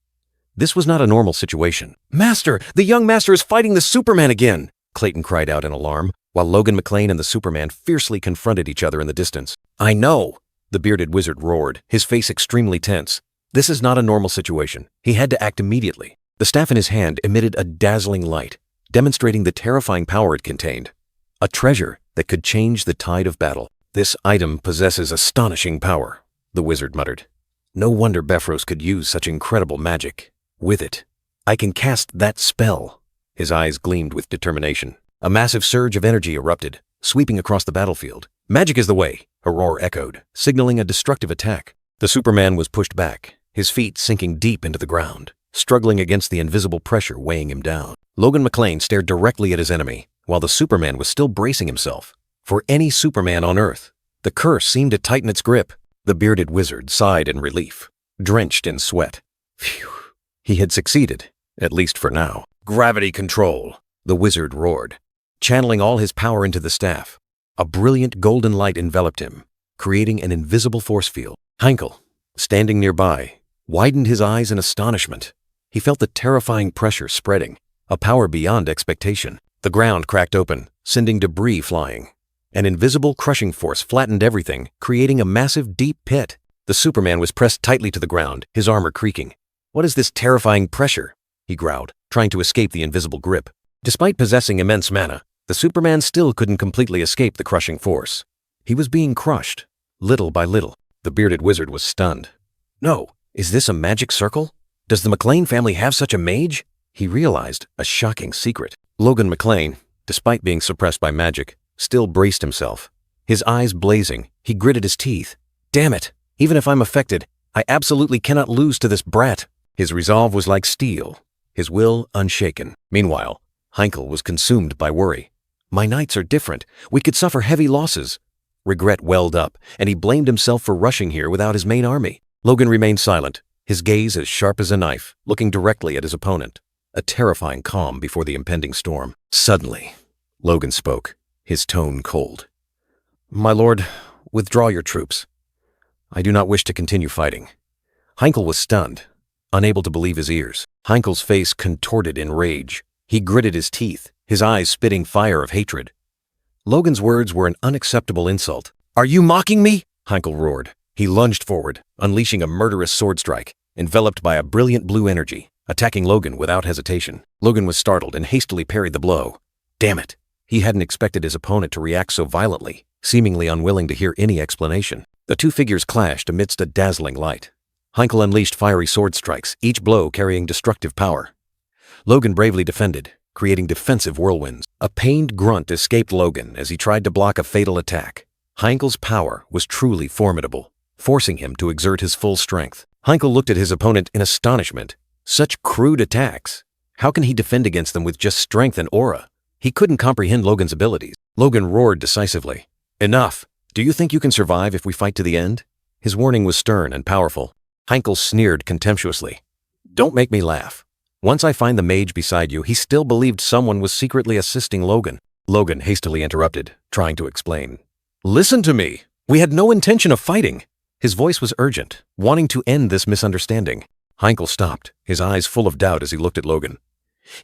S2: This was not a normal situation. "Master! The young master is fighting the Superman again!" Clayton cried out in alarm, while Logan McLean and the Superman fiercely confronted each other in the distance. "I know!" the bearded wizard roared, his face extremely tense. This is not a normal situation. He had to act immediately. The staff in his hand emitted a dazzling light, demonstrating the terrifying power it contained. A treasure that could change the tide of battle. "This item possesses astonishing power," the wizard muttered. "No wonder Befros could use such incredible magic. With it, I can cast that spell." His eyes gleamed with determination. A massive surge of energy erupted, sweeping across the battlefield. "Magic is the way," a roar echoed, signaling a destructive attack. The Superman was pushed back, his feet sinking deep into the ground, struggling against the invisible pressure weighing him down. Logan McLean stared directly at his enemy, while the Superman was still bracing himself. For any Superman on Earth, the curse seemed to tighten its grip. The bearded wizard sighed in relief, drenched in sweat. Phew. He had succeeded, at least for now. "Gravity control," the wizard roared, channeling all his power into the staff. A brilliant golden light enveloped him, creating an invisible force field. Heinkel, standing nearby, widened his eyes in astonishment. He felt the terrifying pressure spreading, a power beyond expectation. The ground cracked open, sending debris flying. An invisible crushing force flattened everything, creating a massive deep pit. The Superman was pressed tightly to the ground, his armor creaking. "What is this terrifying pressure?" he growled, trying to escape the invisible grip. Despite possessing immense mana, the Superman still couldn't completely escape the crushing force. He was being crushed, little by little. The bearded wizard was stunned. "No, is this a magic circle?" Does the McLean family have such a mage? He realized a shocking secret. Logan McLean, despite being suppressed by magic, still braced himself. His eyes blazing, he gritted his teeth. Damn it! Even if I'm affected, I absolutely cannot lose to this brat. His resolve was like steel, his will unshaken. Meanwhile, Heinkel was consumed by worry. My knights are different. We could suffer heavy losses. Regret welled up, and he blamed himself for rushing here without his main army. Logan remained silent, his gaze as sharp as a knife, looking directly at his opponent. A terrifying calm before the impending storm. Suddenly, Logan spoke, his tone cold. My lord, withdraw your troops. I do not wish to continue fighting. Heinkel was stunned, unable to believe his ears. Heinkel's face contorted in rage. He gritted his teeth, his eyes spitting fire of hatred. Logan's words were an unacceptable insult. Are you mocking me? Heinkel roared. He lunged forward, unleashing a murderous sword strike, enveloped by a brilliant blue energy, attacking Logan without hesitation. Logan was startled and hastily parried the blow. Damn it! He hadn't expected his opponent to react so violently, seemingly unwilling to hear any explanation. The two figures clashed amidst a dazzling light. Heinkel unleashed fiery sword strikes, each blow carrying destructive power. Logan bravely defended, creating defensive whirlwinds. A pained grunt escaped Logan as he tried to block a fatal attack. Heinkel's power was truly formidable, forcing him to exert his full strength. Heinkel looked at his opponent in astonishment. Such crude attacks. How can he defend against them with just strength and aura? He couldn't comprehend Logan's abilities. Logan roared decisively. Enough! Do you think you can survive if we fight to the end? His warning was stern and powerful. Heinkel sneered contemptuously. Don't make me laugh. Once I find the mage beside you, he still believed someone was secretly assisting Logan. Logan hastily interrupted, trying to explain. Listen to me! We had no intention of fighting! His voice was urgent, wanting to end this misunderstanding. Heinkel stopped, his eyes full of doubt as he looked at Logan.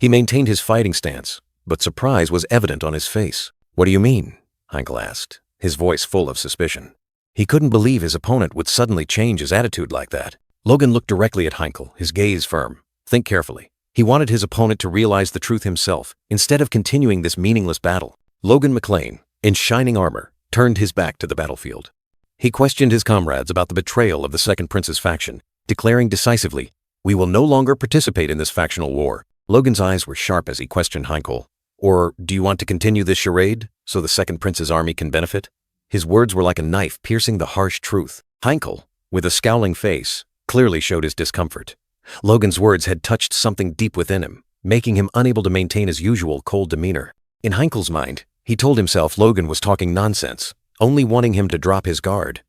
S2: He maintained his fighting stance, but surprise was evident on his face. What do you mean? Heinkel asked, his voice full of suspicion. He couldn't believe his opponent would suddenly change his attitude like that. Logan looked directly at Heinkel, his gaze firm. Think carefully. He wanted his opponent to realize the truth himself, instead of continuing this meaningless battle. Logan McLean, in shining armor, turned his back to the battlefield. He questioned his comrades about the betrayal of the Second Prince's faction, declaring decisively, "We will no longer participate in this factional war." Logan's eyes were sharp as he questioned Heinkel. Or, do you want to continue this charade, so the Second Prince's army can benefit? His words were like a knife piercing the harsh truth. Heinkel, with a scowling face, clearly showed his discomfort. Logan's words had touched something deep within him, making him unable to maintain his usual cold demeanor. In Heinkel's mind, he told himself Logan was talking nonsense, only wanting him to drop his guard.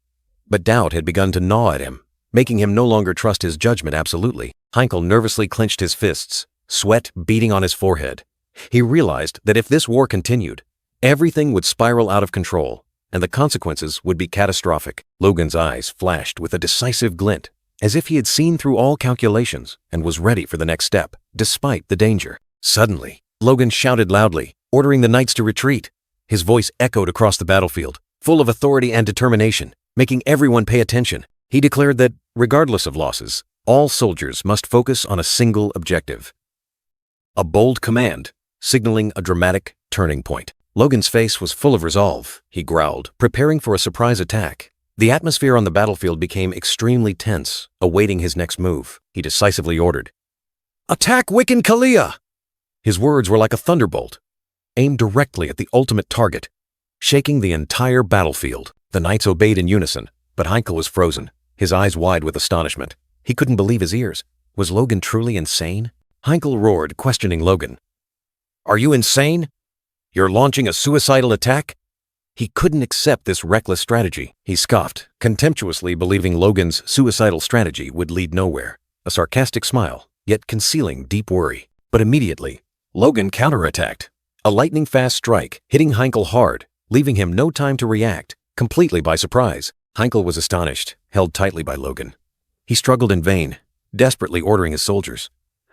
S2: But doubt had begun to gnaw at him, making him no longer trust his judgment absolutely. Heinkel nervously clenched his fists, sweat beading on his forehead. He realized that if this war continued, everything would spiral out of control, and the consequences would be catastrophic. Logan's eyes flashed with a decisive glint, as if he had seen through all calculations and was ready for the next step, despite the danger. Suddenly, Logan shouted loudly, ordering the knights to retreat. His voice echoed across the battlefield, full of authority and determination, making everyone pay attention. He declared that, regardless of losses, all soldiers must focus on a single objective. A bold command, signaling a dramatic turning point. Logan's face was full of resolve, he growled, preparing for a surprise attack. The atmosphere on the battlefield became extremely tense, awaiting his next move. He decisively ordered, "Attack Wiccan Kalia!" His words were like a thunderbolt, aimed directly at the ultimate target, shaking the entire battlefield. The knights obeyed in unison, but Heinkel was frozen, his eyes wide with astonishment. He couldn't believe his ears. Was Logan truly insane? Heinkel roared, questioning Logan. "Are you insane? You're launching a suicidal attack?" He couldn't accept this reckless strategy. He scoffed, contemptuously believing Logan's suicidal strategy would lead nowhere. A sarcastic smile, yet concealing deep worry. But immediately, Logan counterattacked. A lightning-fast strike, hitting Heinkel hard, leaving him no time to react, completely by surprise. Heinkel was astonished, held tightly by Logan. He struggled in vain, desperately ordering his soldiers.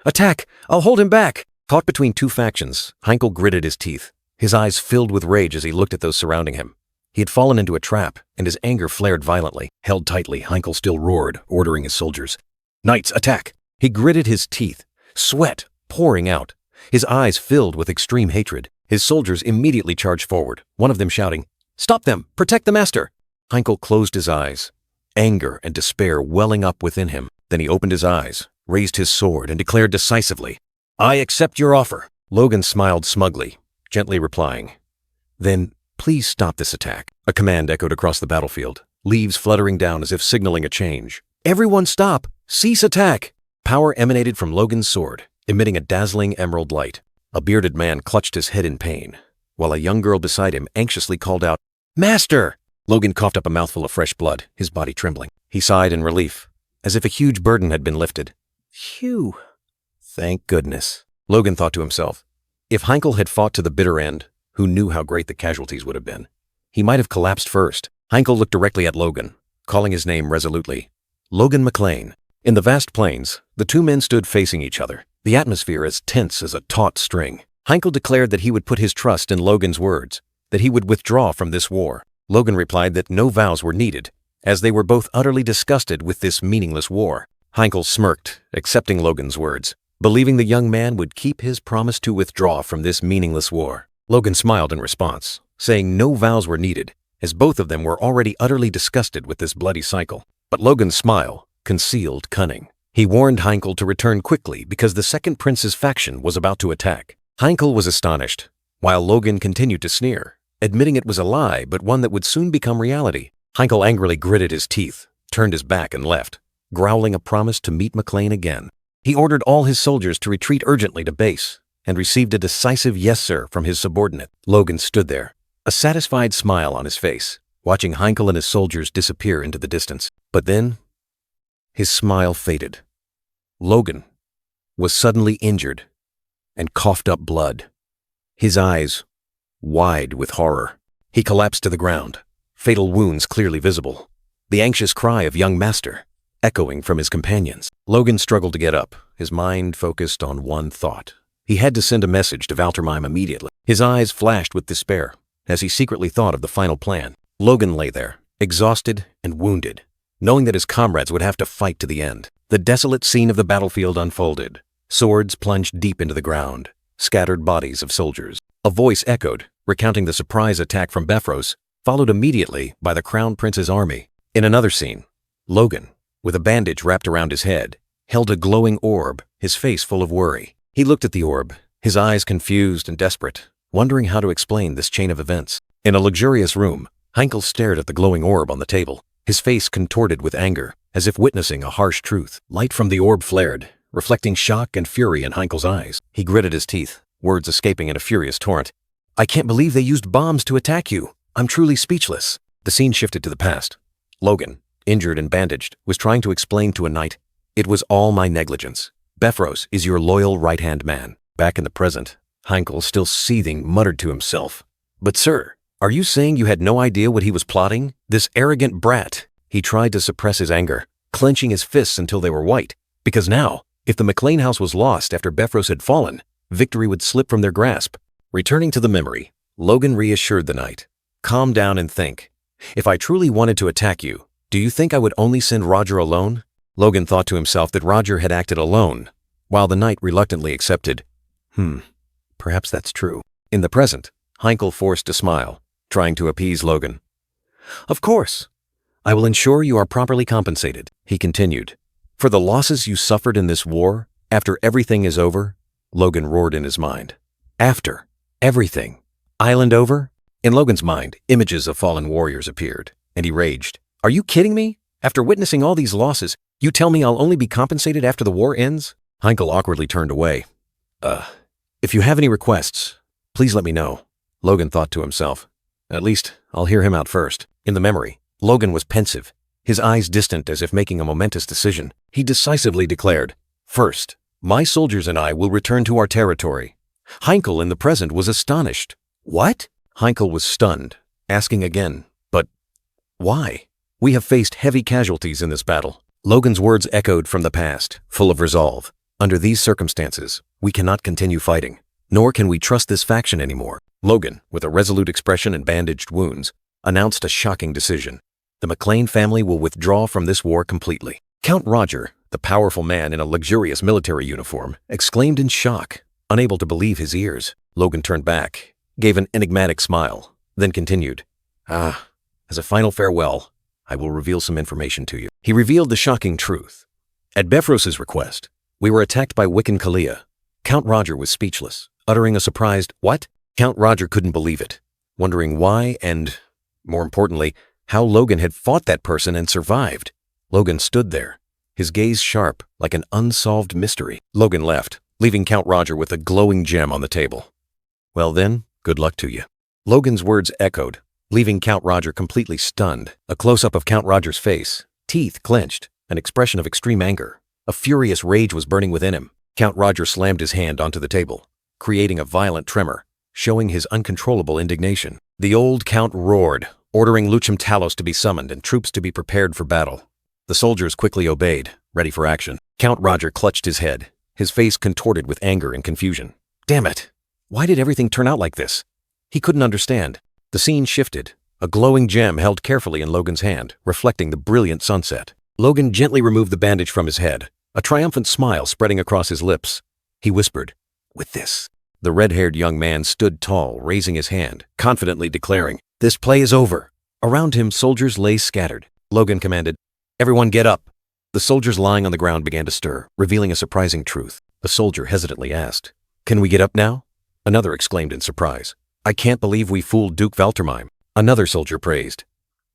S2: "Attack! I'll hold him back!" Caught between two factions, Heinkel gritted his teeth, his eyes filled with rage as he looked at those surrounding him. He had fallen into a trap, and his anger flared violently. Held tightly, Heinkel still roared, ordering his soldiers. "Knights, attack!" He gritted his teeth, sweat pouring out, his eyes filled with extreme hatred. His soldiers immediately charged forward, one of them shouting, "Stop them! Protect the master!" Heinkel closed his eyes, anger and despair welling up within him. Then he opened his eyes, raised his sword, and declared decisively, "I accept your offer." Logan smiled smugly, gently replying, "Then please stop this attack." A command echoed across the battlefield, leaves fluttering down as if signaling a change. "Everyone stop! Cease attack!" Power emanated from Logan's sword, emitting a dazzling emerald light. A bearded man clutched his head in pain, while a young girl beside him anxiously called out, "Master!" Logan coughed up a mouthful of fresh blood, his body trembling. He sighed in relief, as if a huge burden had been lifted. Phew. Thank goodness. Logan thought to himself. If Heinkel had fought to the bitter end, who knew how great the casualties would have been? He might have collapsed first. Heinkel looked directly at Logan, calling his name resolutely. Logan McLean. In the vast plains, the two men stood facing each other, the atmosphere as tense as a taut string. Heinkel declared that he would put his trust in Logan's words, that he would withdraw from this war. Logan replied that no vows were needed, as they were both utterly disgusted with this meaningless war. Heinkel smirked, accepting Logan's words, believing the young man would keep his promise to withdraw from this meaningless war. Logan smiled in response, saying no vows were needed, as both of them were already utterly disgusted with this bloody cycle. But Logan's smile concealed cunning. He warned Heinkel to return quickly because the second prince's faction was about to attack. Heinkel was astonished, while Logan continued to sneer, admitting it was a lie but one that would soon become reality. Heinkel angrily gritted his teeth, turned his back and left, growling a promise to meet McLean again. He ordered all his soldiers to retreat urgently to base, and received a decisive "yes, sir" from his subordinate. Logan stood there, a satisfied smile on his face, watching Heinkel and his soldiers disappear into the distance. But then, his smile faded. Logan was suddenly injured and coughed up blood, his eyes wide with horror. He collapsed to the ground, fatal wounds clearly visible, the anxious cry of young master echoing from his companions. Logan struggled to get up, his mind focused on one thought. He had to send a message to Valtermine immediately. His eyes flashed with despair as he secretly thought of the final plan. Logan lay there, exhausted and wounded, knowing that his comrades would have to fight to the end. The desolate scene of the battlefield unfolded. Swords plunged deep into the ground, scattered bodies of soldiers. A voice echoed, recounting the surprise attack from Befros, followed immediately by the Crown Prince's army. In another scene, Logan, with a bandage wrapped around his head, held a glowing orb, his face full of worry. He looked at the orb, his eyes confused and desperate, wondering how to explain this chain of events. In a luxurious room, Heinkel stared at the glowing orb on the table, his face contorted with anger, as if witnessing a harsh truth. Light from the orb flared, reflecting shock and fury in Heinkel's eyes. He gritted his teeth, words escaping in a furious torrent. "I can't believe they used bombs to attack you. I'm truly speechless." The scene shifted to the past. Logan, injured and bandaged, was trying to explain to a knight, "It was all my negligence. Befros is your loyal right-hand man." Back in the present, Heinkel, still seething, muttered to himself, "But sir, are you saying you had no idea what he was plotting? This arrogant brat." He tried to suppress his anger, clenching his fists until they were white, because now, if the McLean house was lost after Befros had fallen, victory would slip from their grasp. Returning to the memory, Logan reassured the knight, "Calm down and think. If I truly wanted to attack you, do you think I would only send Roger alone?" Logan thought to himself that Roger had acted alone, while the knight reluctantly accepted, Perhaps that's true." In the present, Heinkel forced a smile, trying to appease Logan. "Of course. I will ensure you are properly compensated," he continued. "For the losses you suffered in this war, after everything is over," Logan roared in his mind. "After everything. Island over?" In Logan's mind, images of fallen warriors appeared, and he raged. "Are you kidding me? After witnessing all these losses, you tell me I'll only be compensated after the war ends?" Heinkel awkwardly turned away. If you have any requests, please let me know," Logan thought to himself. "At least, I'll hear him out first." In the memory, Logan was pensive, his eyes distant as if making a momentous decision. He decisively declared, "First, my soldiers and I will return to our territory." Heinkel in the present was astonished. "What?" Heinkel was stunned, asking again, "But why? We have faced heavy casualties in this battle." Logan's words echoed from the past, full of resolve. "Under these circumstances, we cannot continue fighting, nor can we trust this faction anymore." Logan, with a resolute expression and bandaged wounds, announced a shocking decision. "The McLean family will withdraw from this war completely." Count Roger, the powerful man in a luxurious military uniform, exclaimed in shock, unable to believe his ears. Logan turned back, gave an enigmatic smile, then continued, "As a final farewell, I will reveal some information to you." He revealed the shocking truth. At Befros's request, we were attacked by Wiccan Kalia. Count Roger was speechless, uttering a surprised, "What?" Count Roger couldn't believe it, wondering why and, more importantly, how Logan had fought that person and survived. Logan stood there, his gaze sharp like an unsolved mystery. Logan left, leaving Count Roger with a glowing gem on the table. "Well then, good luck to you." Logan's words echoed, leaving Count Roger completely stunned. A close-up of Count Roger's face, teeth clenched, an expression of extreme anger. A furious rage was burning within him. Count Roger slammed his hand onto the table, creating a violent tremor, showing his uncontrollable indignation. The old Count roared, ordering Lucem Talos to be summoned and troops to be prepared for battle. The soldiers quickly obeyed, ready for action. Count Roger clutched his head, his face contorted with anger and confusion. Damn it! Why did everything turn out like this? He couldn't understand. The scene shifted, a glowing gem held carefully in Logan's hand, reflecting the brilliant sunset. Logan gently removed the bandage from his head, a triumphant smile spreading across his lips. He whispered, "With this." The red-haired young man stood tall, raising his hand, confidently declaring, "This play is over." Around him, soldiers lay scattered. Logan commanded, "Everyone get up." The soldiers lying on the ground began to stir, revealing a surprising truth. A soldier hesitantly asked, "Can we get up now?" Another exclaimed in surprise, "I can't believe we fooled Duke Valtermine." Another soldier praised,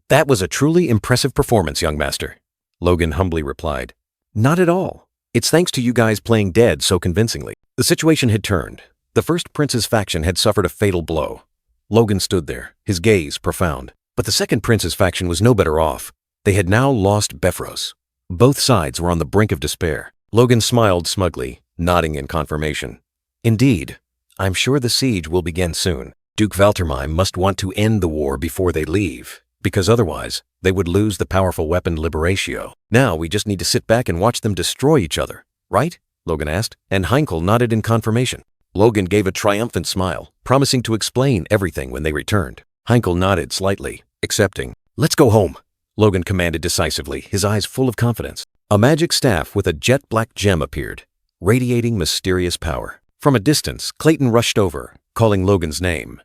S2: "That was a truly impressive performance, young master." Logan humbly replied, "Not at all. It's thanks to you guys playing dead so convincingly." The situation had turned. The first prince's faction had suffered a fatal blow. Logan stood there, his gaze profound. But the second prince's faction was no better off. They had now lost Befros. Both sides were on the brink of despair. Logan smiled smugly, nodding in confirmation. "Indeed, I'm sure the siege will begin soon. Duke Valtermine must want to end the war before they leave, because otherwise they would lose the powerful weapon Liberatio. Now we just need to sit back and watch them destroy each other, right?" Logan asked, and Heinkel nodded in confirmation. Logan gave a triumphant smile, promising to explain everything when they returned. Heinkel nodded slightly, accepting. "Let's go home," Logan commanded decisively, his eyes full of confidence. A magic staff with a jet-black gem appeared, radiating mysterious power. From a distance, Clayton rushed over, calling Logan's name.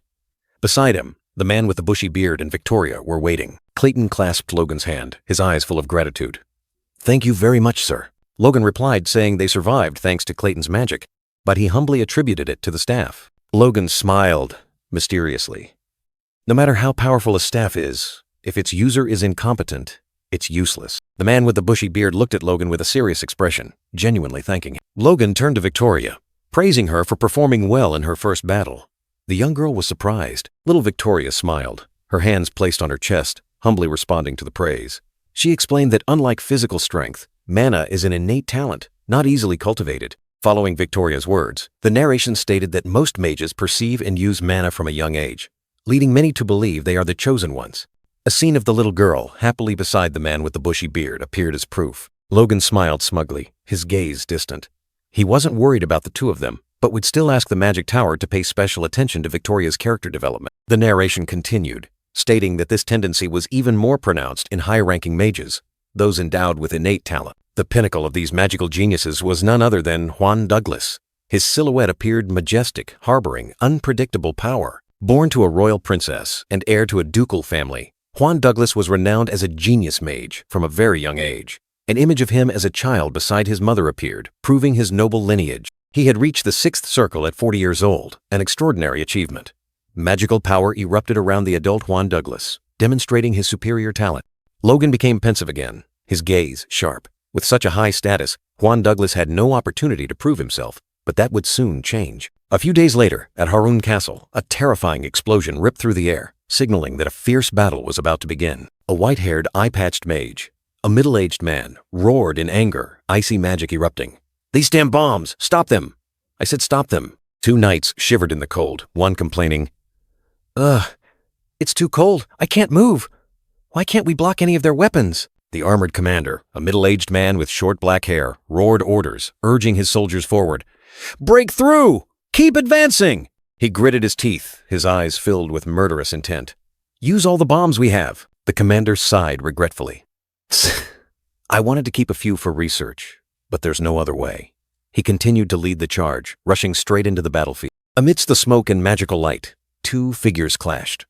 S2: Beside him, the man with the bushy beard and Victoria were waiting. Clayton clasped Logan's hand, his eyes full of gratitude. "Thank you very much, sir." Logan replied, saying they survived thanks to Clayton's magic, but he humbly attributed it to the staff. Logan smiled, mysteriously. No matter how powerful a staff is, if its user is incompetent, it's useless. The man with the bushy beard looked at Logan with a serious expression, genuinely thanking him. Logan turned to Victoria, praising her for performing well in her first battle. The young girl was surprised. Little Victoria smiled, her hands placed on her chest, humbly responding to the praise. She explained that unlike physical strength, mana is an innate talent, not easily cultivated. Following Victoria's words, the narration stated that most mages perceive and use mana from a young age, leading many to believe they are the chosen ones. A scene of the little girl, happily beside the man with the bushy beard, appeared as proof. Logan smiled smugly, his gaze distant. He wasn't worried about the two of them, but would still ask the Magic Tower to pay special attention to Victoria's character development. The narration continued, stating that this tendency was even more pronounced in high-ranking mages, those endowed with innate talent. The pinnacle of these magical geniuses was none other than Juan Douglas. His silhouette appeared majestic, harboring unpredictable power. Born to a royal princess and heir to a ducal family, Juan Douglas was renowned as a genius mage from a very young age. An image of him as a child beside his mother appeared, proving his noble lineage. He had reached the 6th circle at 40 years old, an extraordinary achievement. Magical power erupted around the adult Juan Douglas, demonstrating his superior talent. Logan became pensive again, his gaze sharp. With such a high status, Juan Douglas had no opportunity to prove himself, but that would soon change. A few days later, at Harun Castle, a terrifying explosion ripped through the air, signaling that a fierce battle was about to begin. A white-haired, eye-patched mage, a middle-aged man, roared in anger, icy magic erupting. "These damn bombs! Stop them!" I said stop them. Two knights shivered in the cold, one complaining, "Ugh, it's too cold. I can't move. Why can't we block any of their weapons?" The armored commander, a middle-aged man with short black hair, roared orders, urging his soldiers forward. "Break through! Keep advancing!" He gritted his teeth, his eyes filled with murderous intent. "Use all the bombs we have." The commander sighed regretfully. "I wanted to keep a few for research, but there's no other way." He continued to lead the charge, rushing straight into the battlefield. Amidst the smoke and magical light, two figures clashed.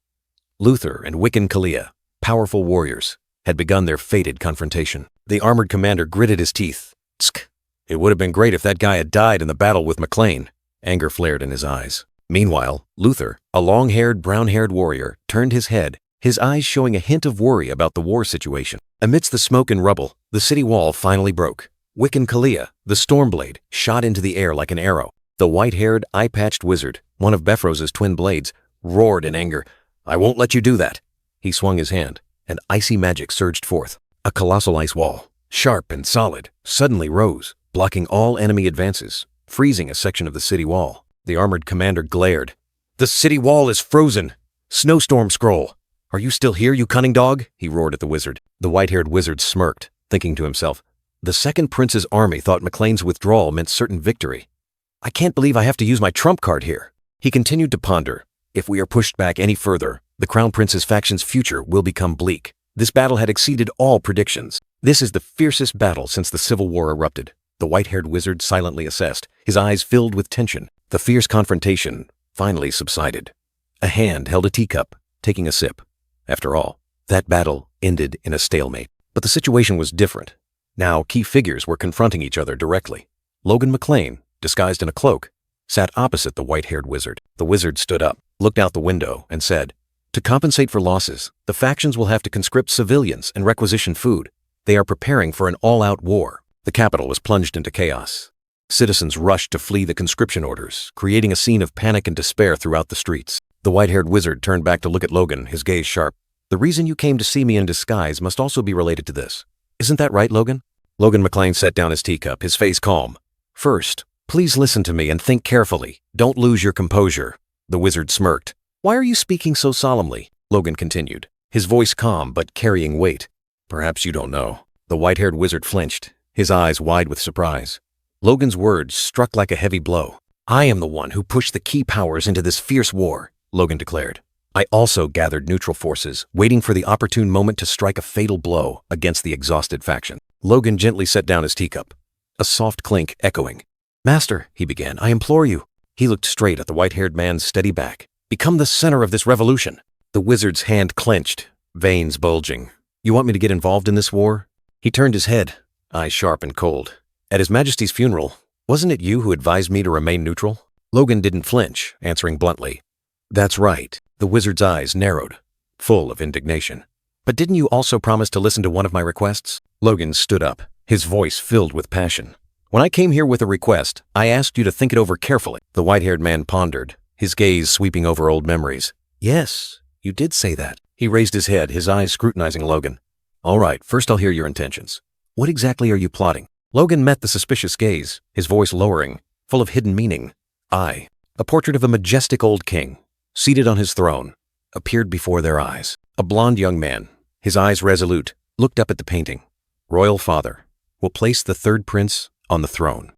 S2: Luther and Wiccan Kalia, powerful warriors, had begun their fated confrontation. The armored commander gritted his teeth, Tsk. It would have been great if that guy had died in the battle with McLean. Anger flared in his eyes. Meanwhile, Luther, a long-haired, brown-haired warrior, turned his head, his eyes showing a hint of worry about the war situation. Amidst the smoke and rubble, the city wall finally broke. Wiccan Kalia, the Stormblade, shot into the air like an arrow. The white-haired, eye-patched wizard, one of Befroz's twin blades, roared in anger. "I won't let you do that." He swung his hand, and icy magic surged forth. A colossal ice wall, sharp and solid, suddenly rose, blocking all enemy advances, freezing a section of the city wall. The armored commander glared. "The city wall is frozen! Snowstorm scroll! Are you still here, you cunning dog?" he roared at the wizard. The white-haired wizard smirked, thinking to himself, "The second prince's army thought McLean's withdrawal meant certain victory. I can't believe I have to use my trump card here." He continued to ponder. If we are pushed back any further, the Crown Prince's faction's future will become bleak. This battle had exceeded all predictions. This is the fiercest battle since the Civil War erupted. The white-haired wizard silently assessed, his eyes filled with tension. The fierce confrontation finally subsided. A hand held a teacup, taking a sip. After all, that battle ended in a stalemate. But the situation was different. Now key figures were confronting each other directly. Logan McLean, disguised in a cloak, sat opposite the white-haired wizard. The wizard stood up, looked out the window, and said, "To compensate for losses, the factions will have to conscript civilians and requisition food. They are preparing for an all-out war." The capital was plunged into chaos. Citizens rushed to flee the conscription orders, creating a scene of panic and despair throughout the streets. The white-haired wizard turned back to look at Logan, his gaze sharp. "The reason you came to see me in disguise must also be related to this. Isn't that right, Logan?" Logan McLean set down his teacup, his face calm. "First, please listen to me and think carefully. Don't lose your composure." The wizard smirked. "Why are you speaking so solemnly?" Logan continued, his voice calm but carrying weight. "Perhaps you don't know." The white-haired wizard flinched, his eyes wide with surprise. Logan's words struck like a heavy blow. "I am the one who pushed the key powers into this fierce war," Logan declared. "I also gathered neutral forces, waiting for the opportune moment to strike a fatal blow against the exhausted faction." Logan gently set down his teacup, a soft clink echoing. "Master," he began, "I implore you." He looked straight at the white-haired man's steady back. "Become the center of this revolution." The wizard's hand clenched, veins bulging. "You want me to get involved in this war?" He turned his head, eyes sharp and cold. "At His Majesty's funeral, wasn't it you who advised me to remain neutral?" Logan didn't flinch, answering bluntly, "That's right." The wizard's eyes narrowed, full of indignation. "But didn't you also promise to listen to one of my requests?" Logan stood up, his voice filled with passion. "When I came here with a request, I asked you to think it over carefully." The white-haired man pondered, his gaze sweeping over old memories. "Yes, you did say that." He raised his head, his eyes scrutinizing Logan. "All right, first I'll hear your intentions. What exactly are you plotting?" Logan met the suspicious gaze, his voice lowering, full of hidden meaning. A portrait of a majestic old king, seated on his throne, appeared before their eyes. A blond young man, his eyes resolute, looked up at the painting. "Royal father, will place the third prince on the throne."